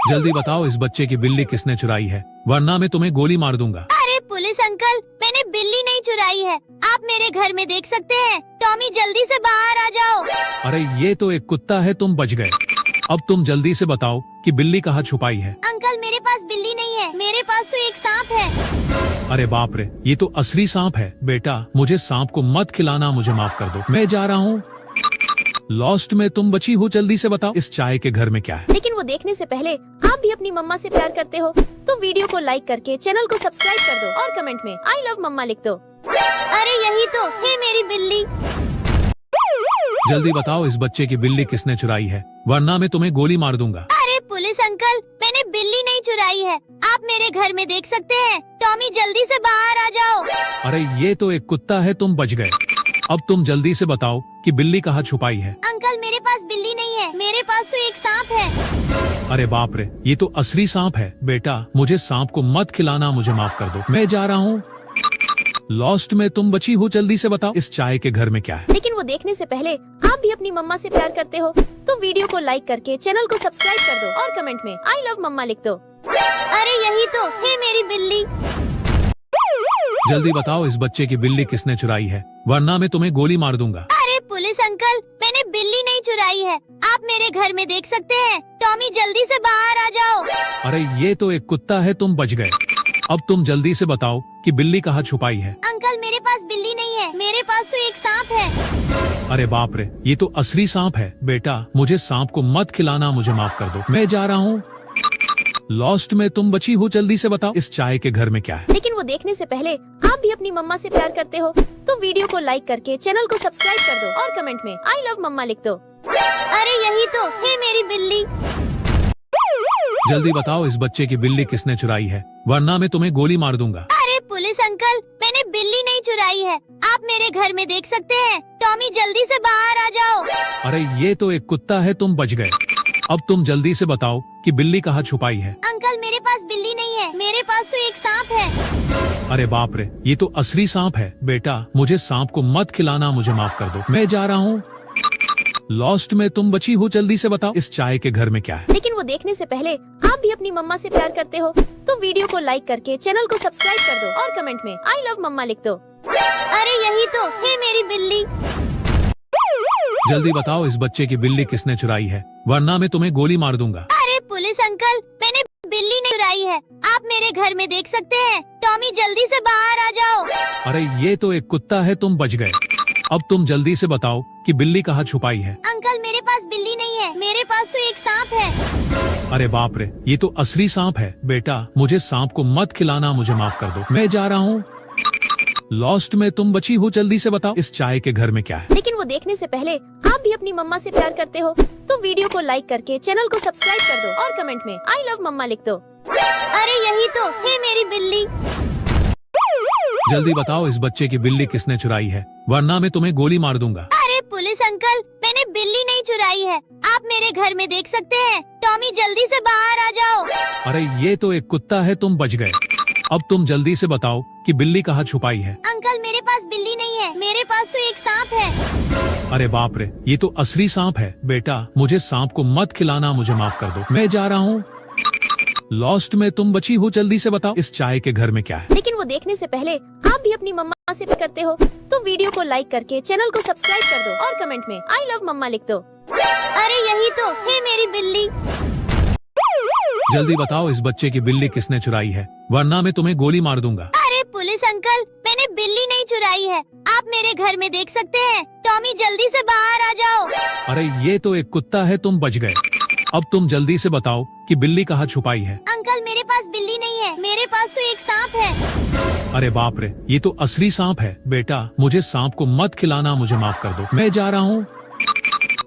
B: जल्दी बताओ इस बच्चे की बिल्ली किसने चुराई है, वरना मैं तुम्हें गोली मार दूंगा।
A: अरे पुलिस अंकल, मैंने बिल्ली नहीं चुराई है, आप मेरे घर में देख सकते हैं। टॉमी जल्दी से बाहर आ जाओ।
B: अरे ये तो एक कुत्ता है, तुम बच गए। अब तुम जल्दी से बताओ कि बिल्ली कहाँ छुपाई है।
A: अंकल मेरे पास बिल्ली नहीं है, मेरे पास तो एक सांप है।
B: अरे बाप रे, ये तो असली सांप है। बेटा मुझे सांप को मत खिलाना, मुझे माफ कर दो, मैं जा रहा हूँ। लॉस्ट में तुम बची हो, जल्दी से बताओ इस चाय के घर में क्या है।
C: लेकिन वो देखने से पहले आप भी अपनी मम्मा से प्यार करते हो तो वीडियो को लाइक करके चैनल को सब्सक्राइब कर दो और कमेंट में आई लव मम्मा लिख दो।
A: अरे यही तो है मेरी बिल्ली।
B: जल्दी बताओ इस बच्चे की बिल्ली किसने चुराई है, वरना मैं तुम्हें गोली मार दूंगा।
A: अरे पुलिस अंकल, मैंने बिल्ली नहीं चुराई है, आप मेरे घर में देख सकते हैं। टॉमी जल्दी से बाहर आ जाओ।
B: अरे ये तो एक कुत्ता है, तुम बच गए। अब तुम जल्दी से बताओ कि बिल्ली कहाँ छुपाई है।
A: अंकल मेरे पास बिल्ली नहीं है, मेरे पास तो एक सांप है।
B: अरे बाप रे, ये तो असली सांप है। बेटा मुझे सांप को मत खिलाना, मुझे माफ कर दो, मैं जा रहा हूँ। लॉस्ट में तुम बची हो, जल्दी से बताओ इस चाय के घर में क्या है।
C: लेकिन वो देखने से पहले आप भी अपनी मम्मा से प्यार करते हो तो वीडियो को लाइक करके चैनल को सब्सक्राइब कर दो और कमेंट में आई लव मम्मा लिख दो।
A: अरे यही तो है मेरी बिल्ली।
B: जल्दी बताओ इस बच्चे की बिल्ली किसने चुराई है, वरना मैं तुम्हें गोली मार दूंगा।
A: अरे पुलिस अंकल, मैंने बिल्ली नहीं चुराई है, आप मेरे घर में देख सकते हैं। टॉमी जल्दी से बाहर आ जाओ।
B: अरे ये तो एक कुत्ता है, तुम बच गए। अब तुम जल्दी से बताओ कि बिल्ली कहाँ छुपाई है।
A: अंकल मेरे पास बिल्ली नहीं है, मेरे पास तो एक सांप है।
B: अरे बाप रे, ये तो असली सांप है। बेटा मुझे सांप को मत खिलाना, मुझे माफ कर दो, मैं जा रहा हूँ। लॉस्ट में तुम बची हो, जल्दी से बताओ इस चाय के घर में क्या है।
C: लेकिन वो देखने से पहले आप भी अपनी मम्मा से प्यार करते हो तो वीडियो को लाइक करके चैनल को सब्सक्राइब कर दो और कमेंट में आई लव मम्मा लिख दो।
A: अरे यही तो है मेरी बिल्ली।
B: जल्दी बताओ इस बच्चे की बिल्ली किसने चुराई है, वरना मैं तुम्हें गोली मार दूंगा।
A: अरे पुलिस अंकल, मैंने बिल्ली नहीं चुराई है, आप मेरे घर में देख सकते हैं। टॉमी जल्दी से बाहर आ जाओ।
B: अरे ये तो एक कुत्ता है, तुम बच गए। अब तुम जल्दी से बताओ कि बिल्ली कहाँ छुपाई है।
A: अंकल मेरे पास बिल्ली नहीं है, मेरे पास तो एक सांप है।
B: अरे बाप रे, ये तो असली सांप है। बेटा मुझे सांप को मत खिलाना, मुझे माफ कर दो, मैं जा रहा हूँ। लॉस्ट में तुम बची हो, जल्दी से बताओ इस चाय के घर में क्या है।
C: लेकिन वो देखने से पहले आप भी अपनी मम्मा से प्यार करते हो तो वीडियो को लाइक करके चैनल को सब्सक्राइब कर दो और कमेंट में आई लव मम्मा लिख दो।
A: अरे यही तो है मेरी बिल्ली।
B: जल्दी बताओ इस बच्चे की बिल्ली किसने चुराई है, वरना मैं तुम्हें गोली मार दूंगा।
A: अरे पुलिस अंकल, मैंने बिल्ली नहीं चुराई है, आप मेरे घर में देख सकते हैं। टॉमी जल्दी से बाहर आ जाओ।
B: अरे ये तो एक कुत्ता है, तुम बच गए। अब तुम जल्दी से बताओ कि बिल्ली कहाँ छुपाई है।
A: अंकल मेरे पास बिल्ली नहीं है, मेरे पास तो एक सांप है।
B: अरे बाप रे, ये तो असली सांप है। बेटा मुझे सांप को मत खिलाना, मुझे माफ कर दो, मैं जा रहा हूँ। लॉस्ट में तुम बची हो, जल्दी से बताओ इस चाय के घर में क्या है।
C: लेकिन वो देखने से पहले आप भी अपनी मम्मा से प्यार करते हो तो वीडियो को लाइक करके चैनल को सब्सक्राइब कर दो और कमेंट में आई लव मम्मा लिख दो।
A: अरे यही तो है मेरी बिल्ली।
B: जल्दी बताओ इस बच्चे की बिल्ली किसने चुराई है, वरना मैं तुम्हें गोली मार दूंगा।
A: अरे पुलिस अंकल, मैंने बिल्ली नहीं चुराई है, आप मेरे घर में देख सकते हैं। टॉमी जल्दी से बाहर आ जाओ।
B: अरे ये तो एक कुत्ता है, तुम बच गए। अब तुम जल्दी से बताओ कि बिल्ली कहाँ छुपाई है।
A: अंकल मेरे पास बिल्ली नहीं है, मेरे पास तो एक सांप है।
B: अरे बाप रे, ये तो असली सांप है। बेटा मुझे सांप को मत खिलाना, मुझे माफ कर दो, मैं जा रहा हूँ। लॉस्ट में तुम बची हो, जल्दी से बताओ इस चाय के घर में क्या है।
C: लेकिन वो देखने से पहले आप भी अपनी मम्मा से प्यार करते हो तो वीडियो को लाइक करके चैनल को सब्सक्राइब कर दो और कमेंट में आई लव मम्मा लिख दो।
A: अरे यही तो है मेरी बिल्ली।
B: जल्दी बताओ इस बच्चे की बिल्ली किसने चुराई है, वरना मैं तुम्हें गोली मार दूंगा।
A: अरे पुलिस अंकल, मैंने बिल्ली नहीं चुराई है, आप मेरे घर में देख सकते हैं। टॉमी जल्दी से बाहर आ जाओ।
B: अरे ये तो एक कुत्ता है, तुम बच गए। अब तुम जल्दी से बताओ कि बिल्ली कहाँ छुपाई है।
A: अंकल मेरे पास बिल्ली नहीं है, मेरे पास तो एक सांप है।
B: अरे बाप रे, ये तो असली सांप है। बेटा मुझे सांप को मत खिलाना, मुझे माफ कर दो, मैं जा रहा हूँ।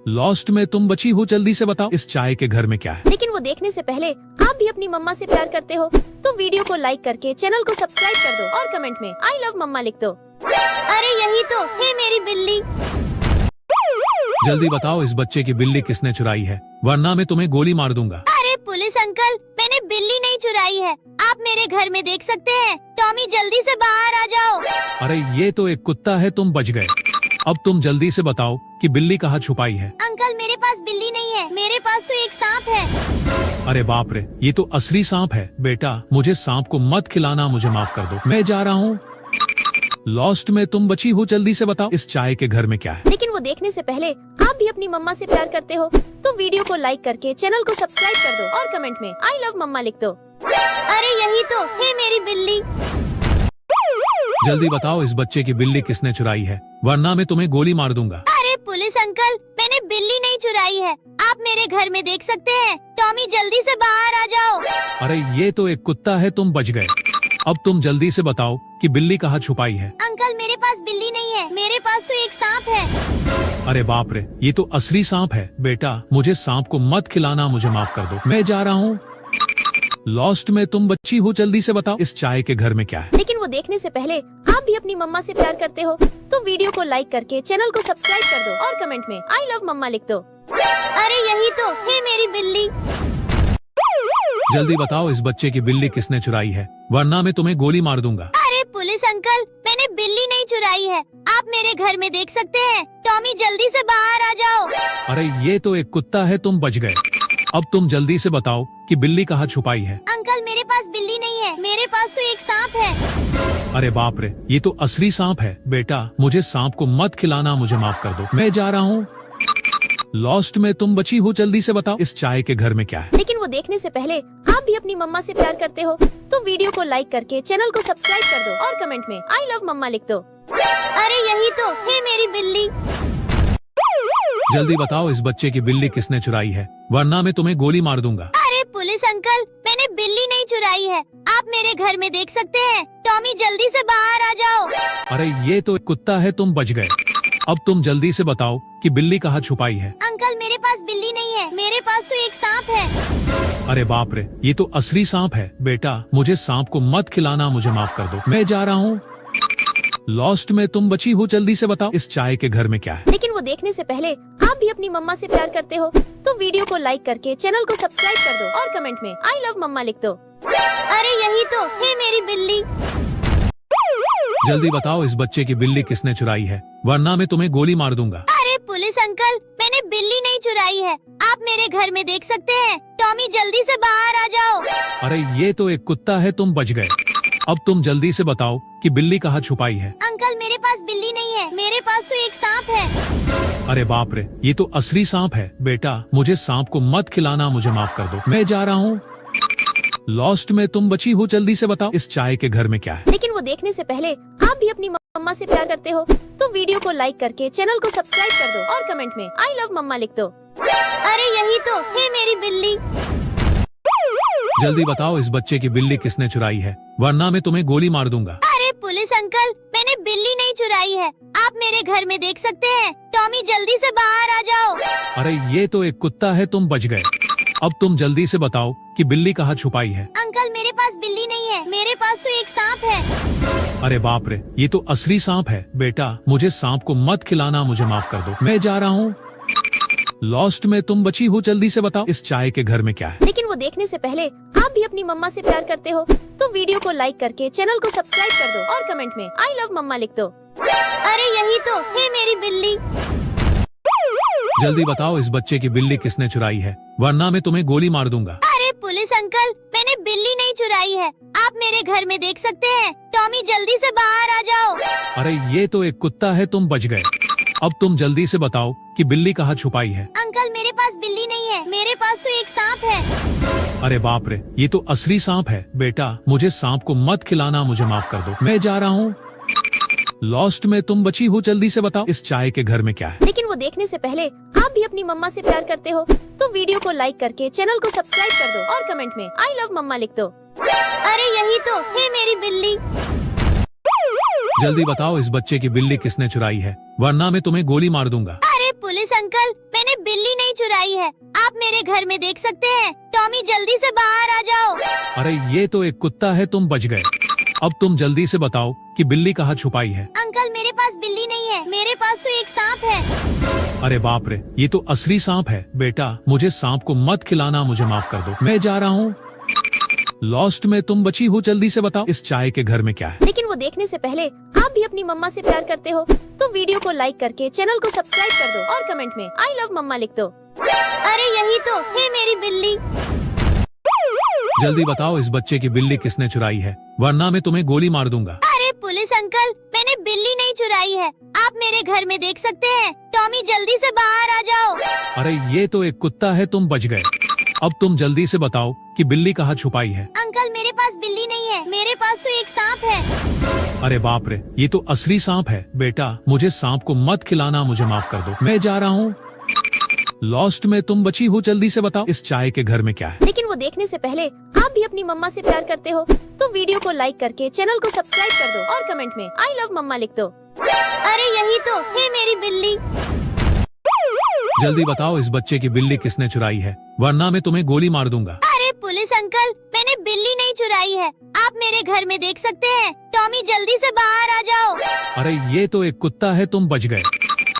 B: लॉस्ट में तुम बची हो, जल्दी से बताओ इस चाय के घर में क्या है।
C: लेकिन वो देखने से पहले आप भी अपनी मम्मा से प्यार करते हो तो वीडियो को लाइक करके चैनल को सब्सक्राइब कर दो और कमेंट में आई लव मम्मा लिख दो।
A: अरे यही तो है मेरी बिल्ली।
B: जल्दी बताओ इस बच्चे की बिल्ली किसने चुराई है, वरना मैं तुम्हें गोली मार दूंगा।
A: अरे पुलिस अंकल, मैंने बिल्ली नहीं चुराई है, आप मेरे घर में देख सकते हैं। टॉमी जल्दी से बाहर आ जाओ।
B: अरे ये तो एक कुत्ता है, तुम बच गए। अब तुम जल्दी से बताओ कि बिल्ली कहाँ छुपाई है।
A: अंकल मेरे पास बिल्ली नहीं है, मेरे पास तो एक सांप है।
B: अरे बाप रे, ये तो असली सांप है। बेटा मुझे सांप को मत खिलाना, मुझे माफ कर दो, मैं जा रहा हूँ। लॉस्ट में तुम बची हो, जल्दी से बताओ इस चाय के घर में क्या है।
C: लेकिन वो देखने से पहले आप भी अपनी मम्मा से प्यार करते हो तो वीडियो को लाइक करके चैनल को सब्सक्राइब कर दो और कमेंट में आई लव मम्मा लिख दो।
A: अरे यही तो है मेरी बिल्ली।
B: जल्दी बताओ इस बच्चे की बिल्ली किसने चुराई है, वरना मैं तुम्हें गोली मार दूंगा।
A: अरे पुलिस अंकल, मैंने बिल्ली नहीं चुराई है, आप मेरे घर में देख सकते हैं। टॉमी जल्दी से बाहर आ जाओ।
B: अरे ये तो एक कुत्ता है, तुम बच गए। अब तुम जल्दी से बताओ कि बिल्ली कहाँ छुपाई है।
A: अंकल मेरे पास बिल्ली नहीं है, मेरे पास तो एक सांप है।
B: अरे बाप रे, ये तो असली सांप है। बेटा मुझे सांप को मत खिलाना, मुझे माफ कर दो, मैं जा रहा हूँ। लॉस्ट में तुम बच्ची हो, जल्दी से बताओ इस चाय के घर में क्या है।
C: लेकिन वो देखने से पहले आप भी अपनी मम्मा से प्यार करते हो तो वीडियो को लाइक करके चैनल को सब्सक्राइब कर दो और कमेंट में आई लव मम्मा लिख दो।
A: अरे यही तो है मेरी बिल्ली।
B: जल्दी बताओ इस बच्चे की बिल्ली किसने चुराई है, वरना मैं तुम्हें गोली मार दूंगा।
A: अरे पुलिस अंकल, मैंने बिल्ली नहीं चुराई है, आप मेरे घर में देख सकते हैं। टॉमी जल्दी से बाहर आ जाओ।
B: अरे ये तो एक कुत्ता है, तुम बच गए। अब तुम जल्दी से बताओ कि बिल्ली कहाँ छुपाई है।
A: अंकल मेरे पास बिल्ली नहीं है, मेरे पास तो एक सांप है।
B: अरे बाप रे, ये तो असली सांप है। बेटा मुझे सांप को मत खिलाना, मुझे माफ कर दो, मैं जा रहा हूँ। लॉस्ट में तुम बची हो, जल्दी से बताओ इस चाय के घर में क्या है।
C: लेकिन वो देखने से पहले आप भी अपनी मम्मा से प्यार करते हो तो वीडियो को लाइक करके चैनल को सब्सक्राइब कर दो और कमेंट में आई लव मम्मा लिख दो।
A: अरे यही तो है मेरी बिल्ली।
B: जल्दी बताओ इस बच्चे की बिल्ली किसने चुराई है, वरना मैं तुम्हें गोली मार दूंगा।
A: अरे पुलिस अंकल, मैंने बिल्ली नहीं चुराई है, आप मेरे घर में देख सकते हैं। टॉमी जल्दी से बाहर आ जाओ।
B: अरे ये तो एक कुत्ता है, तुम बच गए। अब तुम जल्दी से बताओ कि बिल्ली कहाँ छुपाई है।
A: अंकल मेरे पास बिल्ली नहीं है, मेरे पास तो एक सांप है।
B: अरे बाप रे, ये तो असली सांप है। बेटा मुझे सांप को मत खिलाना, मुझे माफ कर दो, मैं जा रहा हूँ। लॉस्ट में तुम बची हो, जल्दी से बताओ इस चाय के घर में क्या है।
C: लेकिन वो देखने से पहले आप भी अपनी मम्मा से प्यार करते हो तो वीडियो को लाइक करके चैनल को सब्सक्राइब कर दो और कमेंट में आई लव मम्मा लिख दो।
A: अरे यही तो है मेरी बिल्ली।
B: जल्दी बताओ इस बच्चे की बिल्ली किसने चुराई है, वरना मैं तुम्हें गोली मार दूंगा।
A: अरे पुलिस अंकल, मैंने बिल्ली नहीं चुराई है, आप मेरे घर में देख सकते हैं। टॉमी जल्दी से बाहर आ जाओ।
B: अरे ये तो एक कुत्ता है, तुम बच गए। अब तुम जल्दी से बताओ कि बिल्ली कहाँ छुपाई है।
A: अंकल मेरे पास बिल्ली नहीं है, मेरे पास तो एक सांप है।
B: अरे बाप रे, ये तो असली सांप है। बेटा मुझे सांप को मत खिलाना, मुझे माफ कर दो, मैं जा रहा हूँ। लॉस्ट में तुम बची हो, जल्दी से बताओ इस चाय के घर में क्या है।
C: लेकिन वो देखने से पहले आप भी अपनी मम्मा से प्यार करते हो तो वीडियो को लाइक करके चैनल को सब्सक्राइब कर दो और कमेंट में आई लव मम्मा लिख दो।
A: अरे यही तो है मेरी बिल्ली।
B: जल्दी बताओ इस बच्चे की बिल्ली किसने चुराई है, वरना मैं तुम्हें गोली मार दूंगा।
A: अरे पुलिस अंकल, मैंने बिल्ली नहीं चुराई है, आप मेरे घर में देख सकते हैं। टॉमी जल्दी से बाहर आ जाओ।
B: अरे ये तो एक कुत्ता है, तुम बच गए। अब तुम जल्दी से बताओ कि बिल्ली कहाँ छुपाई है।
A: अंकल मेरे पास बिल्ली नहीं है, मेरे पास तो एक सांप है।
B: अरे बाप रे, ये तो असली सांप है। बेटा मुझे सांप को मत खिलाना, मुझे माफ कर दो, मैं जा रहा हूँ। लॉस्ट में तुम बची हो, जल्दी से बताओ इस चाय के घर में क्या है।
C: लेकिन वो देखने से पहले आप भी अपनी मम्मा से प्यार करते हो तो वीडियो को लाइक करके चैनल को सब्सक्राइब कर दो और कमेंट में आई लव मम्मा लिख दो।
A: अरे यही तो है मेरी बिल्ली।
B: जल्दी बताओ इस बच्चे की बिल्ली किसने चुराई है, वरना मैं तुम्हें गोली मार दूंगा।
A: अरे पुलिस अंकल, मैंने बिल्ली नहीं चुराई है, आप मेरे घर में देख सकते हैं। टॉमी जल्दी से बाहर आ जाओ।
B: अरे ये तो एक कुत्ता है, तुम बच गए। अब तुम जल्दी से बताओ कि बिल्ली कहाँ छुपाई है।
A: अंकल मेरे पास बिल्ली नहीं है, मेरे पास तो एक सांप है।
B: अरे बाप रे, ये तो असली सांप है। बेटा मुझे सांप को मत खिलाना, मुझे माफ कर दो, मैं जा रहा हूँ। लॉस्ट में तुम बची हो, जल्दी से बताओ इस चाय के घर में क्या है।
C: लेकिन वो देखने से पहले आप भी अपनी मम्मा से प्यार करते हो तो वीडियो को लाइक करके चैनल को सब्सक्राइब कर दो और कमेंट में आई लव मम्मा लिख दो।
A: अरे यही तो है मेरी बिल्ली।
B: जल्दी बताओ इस बच्चे की बिल्ली किसने चुराई है, वरना मैं तुम्हें गोली मार दूंगा।
A: अरे पुलिस अंकल, मैंने बिल्ली नहीं चुराई है, आप मेरे घर में देख सकते हैं। टॉमी जल्दी से बाहर आ जाओ।
B: अरे ये तो एक कुत्ता है, तुम बच गए। अब तुम जल्दी से बताओ कि बिल्ली कहाँ छुपाई है।
A: अंकल मेरे पास बिल्ली नहीं है, मेरे पास तो एक सांप है।
B: अरे बाप रे, ये तो असली सांप है। बेटा मुझे सांप को मत खिलाना, मुझे माफ कर दो, मैं जा रहा हूँ। लॉस्ट में तुम बची हो, जल्दी से बताओ इस चाय के घर में क्या है।
C: लेकिन वो देखने से पहले आप भी अपनी मम्मा से प्यार करते हो तो वीडियो को लाइक करके चैनल को सब्सक्राइब कर दो और कमेंट में आई लव मम्मा लिख दो।
A: अरे यही तो है मेरी बिल्ली।
B: जल्दी बताओ इस बच्चे की बिल्ली किसने चुराई है, वरना मैं तुम्हें गोली मार दूंगा।
A: अरे पुलिस अंकल, मैंने बिल्ली नहीं चुराई है, आप मेरे घर में देख सकते हैं। टॉमी जल्दी से बाहर आ जाओ।
B: अरे ये तो एक कुत्ता है, तुम बच गए। अब तुम जल्दी से बताओ कि बिल्ली कहाँ छुपाई है।
A: अंकल मेरे पास बिल्ली नहीं है, मेरे पास तो एक सांप है।
B: अरे बाप रे, ये तो असली सांप है। बेटा मुझे सांप को मत खिलाना, मुझे माफ कर दो, मैं जा रहा हूँ। लॉस्ट में तुम बची हो, जल्दी से बताओ इस चाय के घर में क्या है।
C: लेकिन वो देखने से पहले आप भी अपनी मम्मा से प्यार करते हो तो वीडियो को लाइक करके चैनल को सब्सक्राइब कर दो और कमेंट में आई लव मम्मा लिख दो।
A: अरे यही तो है मेरी बिल्ली।
B: जल्दी बताओ इस बच्चे की बिल्ली किसने चुराई है, वरना मैं तुम्हें गोली मार दूंगा।
A: अरे पुलिस अंकल, मैंने बिल्ली नहीं चुराई है, आप मेरे घर में देख सकते हैं। टॉमी जल्दी से बाहर आ जाओ।
B: अरे ये तो एक कुत्ता है, तुम बच गए।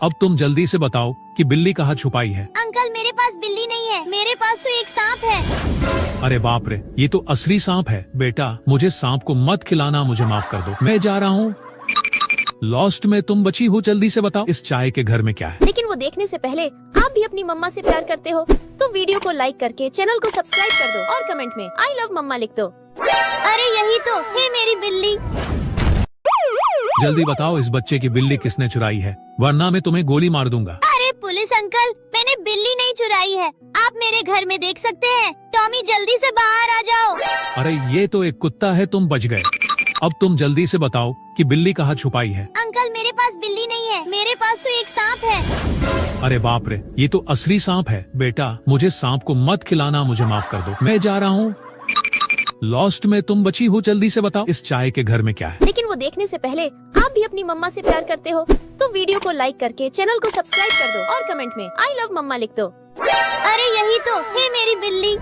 B: अब तुम जल्दी से बताओ कि बिल्ली कहाँ छुपाई है।
A: अंकल मेरे पास बिल्ली नहीं है, मेरे पास तो एक सांप है।
B: अरे बाप रे, ये तो असली सांप है। बेटा मुझे सांप को मत खिलाना, मुझे माफ कर दो, मैं जा रहा हूँ। लॉस्ट में तुम बची हो, जल्दी से बताओ इस चाय के घर में क्या है।
C: लेकिन वो देखने से पहले आप भी अपनी मम्मा से प्यार करते हो तो वीडियो को लाइक करके चैनल को सब्सक्राइब कर दो और कमेंट में आई लव मम्मा लिख दो।
A: अरे यही तो है मेरी बिल्ली।
B: जल्दी बताओ इस बच्चे की बिल्ली किसने चुराई है, वरना मैं तुम्हें गोली मार दूंगा।
A: अरे पुलिस अंकल, मैंने बिल्ली नहीं चुराई है, आप मेरे घर में देख सकते हैं। टॉमी जल्दी से बाहर आ जाओ।
B: अरे ये तो एक कुत्ता है, तुम बच गए। अब तुम जल्दी से बताओ कि बिल्ली कहाँ छुपाई है।
A: अंकल मेरे पास बिल्ली नहीं है, मेरे पास तो एक सांप है।
B: अरे बाप रे, ये तो असली सांप है। बेटा मुझे सांप को मत खिलाना, मुझे माफ कर दो, मैं जा रहा हूँ। लॉस्ट में तुम बची हो, जल्दी से बताओ इस चाय के घर में क्या है।
C: लेकिन वो देखने से पहले आप भी अपनी मम्मा से प्यार करते हो तो वीडियो को लाइक करके चैनल को सब्सक्राइब कर दो और कमेंट में आई लव मम्मा लिख दो।
A: अरे यही तो है मेरी बिल्ली।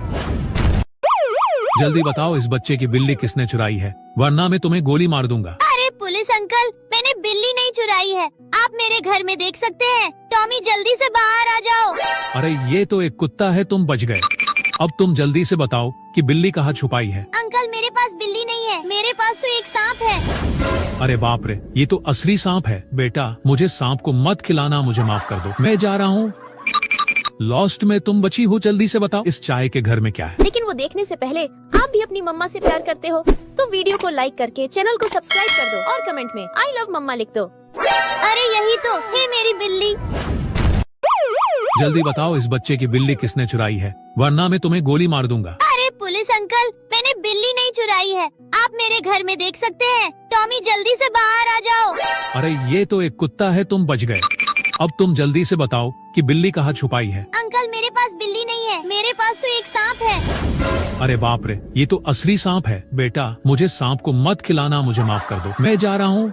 B: जल्दी बताओ इस बच्चे की बिल्ली किसने चुराई है, वरना मैं तुम्हें गोली मार दूंगा।
A: अरे पुलिस अंकल, मैंने बिल्ली नहीं चुराई है, आप मेरे घर में देख सकते हैं। टॉमी जल्दी से बाहर आ जाओ।
B: अरे ये तो एक कुत्ता है, तुम बच गए। अब तुम जल्दी से बताओ कि बिल्ली कहाँ छुपाई है।
A: अंकल मेरे पास बिल्ली नहीं है, मेरे पास तो एक सांप है।
B: अरे बाप रे, ये तो असली सांप है। बेटा मुझे सांप को मत खिलाना, मुझे माफ कर दो, मैं जा रहा हूँ। लॉस्ट में तुम बची हो, जल्दी से बताओ इस चाय के घर में क्या है।
C: लेकिन वो देखने से पहले आप भी अपनी मम्मा से प्यार करते हो तो वीडियो को लाइक करके चैनल को सब्सक्राइब कर दो और कमेंट में आई लव मम्मा लिख दो।
A: अरे यही तो है मेरी बिल्ली।
B: जल्दी बताओ इस बच्चे की बिल्ली किसने चुराई है, वरना मैं तुम्हें गोली मार दूंगा।
A: अरे पुलिस अंकल, मैंने बिल्ली नहीं चुराई है, आप मेरे घर में देख सकते हैं। टॉमी जल्दी से बाहर आ जाओ।
B: अरे ये तो एक कुत्ता है, तुम बच गए। अब तुम जल्दी से बताओ कि बिल्ली कहाँ छुपाई है।
A: अंकल मेरे पास बिल्ली नहीं है, मेरे पास तो एक सांप है।
B: अरे बाप रे, ये तो असली सांप है। बेटा मुझे सांप को मत खिलाना, मुझे माफ कर दो, मैं जा रहा हूँ।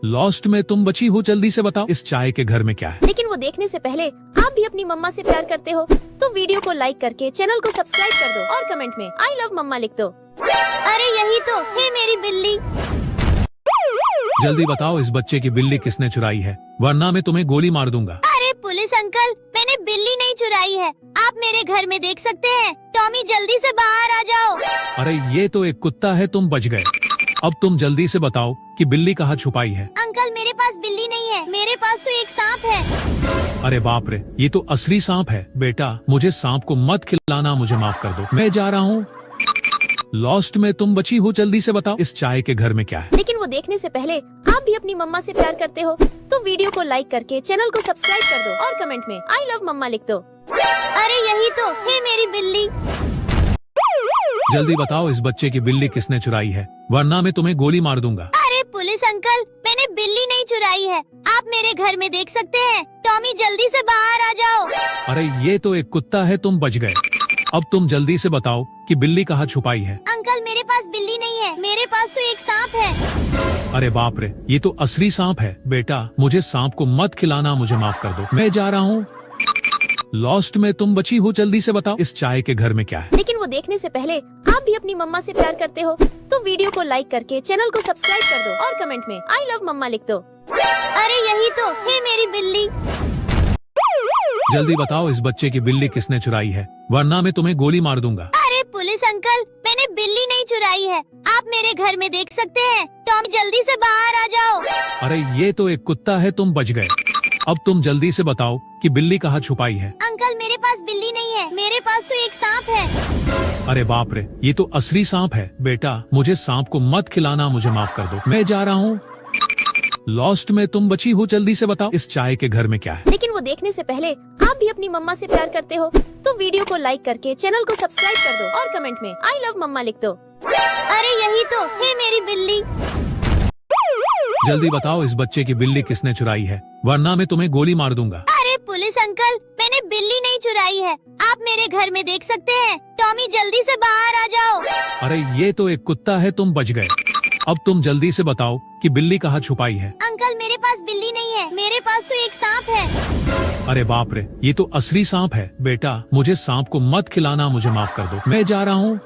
B: लॉस्ट में तुम बची हो, जल्दी से बताओ इस चाय के घर में क्या है।
C: लेकिन वो देखने से पहले आप भी अपनी मम्मा से प्यार करते हो तो वीडियो को लाइक करके चैनल को सब्सक्राइब कर दो और कमेंट में आई लव मम्मा लिख दो।
A: अरे यही तो है मेरी बिल्ली।
B: जल्दी बताओ इस बच्चे की बिल्ली किसने चुराई है, वरना मैं तुम्हें गोली मार दूंगा।
A: अरे पुलिस अंकल, मैंने बिल्ली नहीं चुराई है, आप मेरे घर में देख सकते हैं। टॉमी जल्दी से बाहर आ जाओ।
B: अरे ये तो एक कुत्ता है, तुम बच गए। अब तुम जल्दी से बताओ कि बिल्ली कहाँ छुपाई है।
A: अंकल मेरे पास बिल्ली नहीं है, मेरे पास तो एक सांप है।
B: अरे बाप रे, ये तो असली सांप है। बेटा मुझे सांप को मत खिलाना, मुझे माफ कर दो, मैं जा रहा हूँ। लॉस्ट में तुम बची हो, जल्दी से बताओ इस चाय के घर में क्या है।
C: लेकिन वो देखने से पहले आप भी अपनी मम्मा से प्यार करते हो तो वीडियो को लाइक करके चैनल को सब्सक्राइब कर दो और कमेंट में आई लव मम्मा लिख दो।
A: अरे यही तो है मेरी बिल्ली।
B: जल्दी बताओ इस बच्चे की बिल्ली किसने चुराई है, वरना मैं तुम्हें गोली मार दूंगा।
A: अरे पुलिस अंकल, मैंने बिल्ली नहीं चुराई है, आप मेरे घर में देख सकते हैं। टॉमी जल्दी से बाहर आ जाओ।
B: अरे ये तो एक कुत्ता है, तुम बच गए। अब तुम जल्दी से बताओ कि बिल्ली कहाँ छुपाई है।
A: अंकल मेरे पास बिल्ली नहीं है, मेरे पास तो एक सांप है।
B: अरे बाप रे, ये तो असली सांप है। बेटा मुझे सांप को मत खिलाना, मुझे माफ कर दो, मैं जा रहा हूँ। लॉस्ट में तुम बची हो, जल्दी से बताओ इस चाय के घर में क्या है।
C: लेकिन वो देखने से पहले आप भी अपनी मम्मा से प्यार करते हो तो वीडियो को लाइक करके चैनल को सब्सक्राइब कर दो और कमेंट में आई लव मम्मा लिख दो।
A: अरे यही तो है मेरी बिल्ली।
B: जल्दी बताओ इस बच्चे की बिल्ली किसने चुराई है, वरना मैं तुम्हें गोली मार दूंगा।
A: अरे पुलिस अंकल, मैंने बिल्ली नहीं चुराई है, आप मेरे घर में देख सकते हैं। टॉम जल्दी से बाहर आ जाओ।
B: अरे ये तो एक कुत्ता है, तुम बच गए। अब तुम जल्दी से बताओ कि बिल्ली कहाँ छुपाई है।
A: अंकल मेरे पास बिल्ली नहीं है, मेरे पास तो एक सांप है।
B: अरे बाप रे, ये तो असली सांप है। बेटा मुझे सांप को मत खिलाना, मुझे माफ कर दो, मैं जा रहा हूँ। लॉस्ट में तुम बची हो, जल्दी से बताओ इस चाय के घर में क्या है।
C: लेकिन वो देखने से पहले आप भी अपनी मम्मा से प्यार करते हो तो वीडियो को लाइक करके चैनल को सब्सक्राइब कर दो और कमेंट में आई लव मम्मा लिख दो।
A: अरे यही तो है मेरी बिल्ली।
B: जल्दी बताओ इस बच्चे की बिल्ली किसने चुराई है, वरना मैं तुम्हें गोली मार दूंगा।
A: अरे पुलिस अंकल, मैंने बिल्ली नहीं चुराई है, आप मेरे घर में देख सकते हैं। टॉमी जल्दी से बाहर आ जाओ।
B: अरे ये तो एक कुत्ता है, तुम बच गए। अब तुम जल्दी से बताओ कि बिल्ली कहाँ छुपाई है।
A: अंकल मेरे पास बिल्ली नहीं है, मेरे पास तो एक सांप है।
B: अरे बाप रे, ये तो असली सांप है। बेटा मुझे सांप को मत खिलाना, मुझे माफ कर दो, मैं जा रहा हूँ।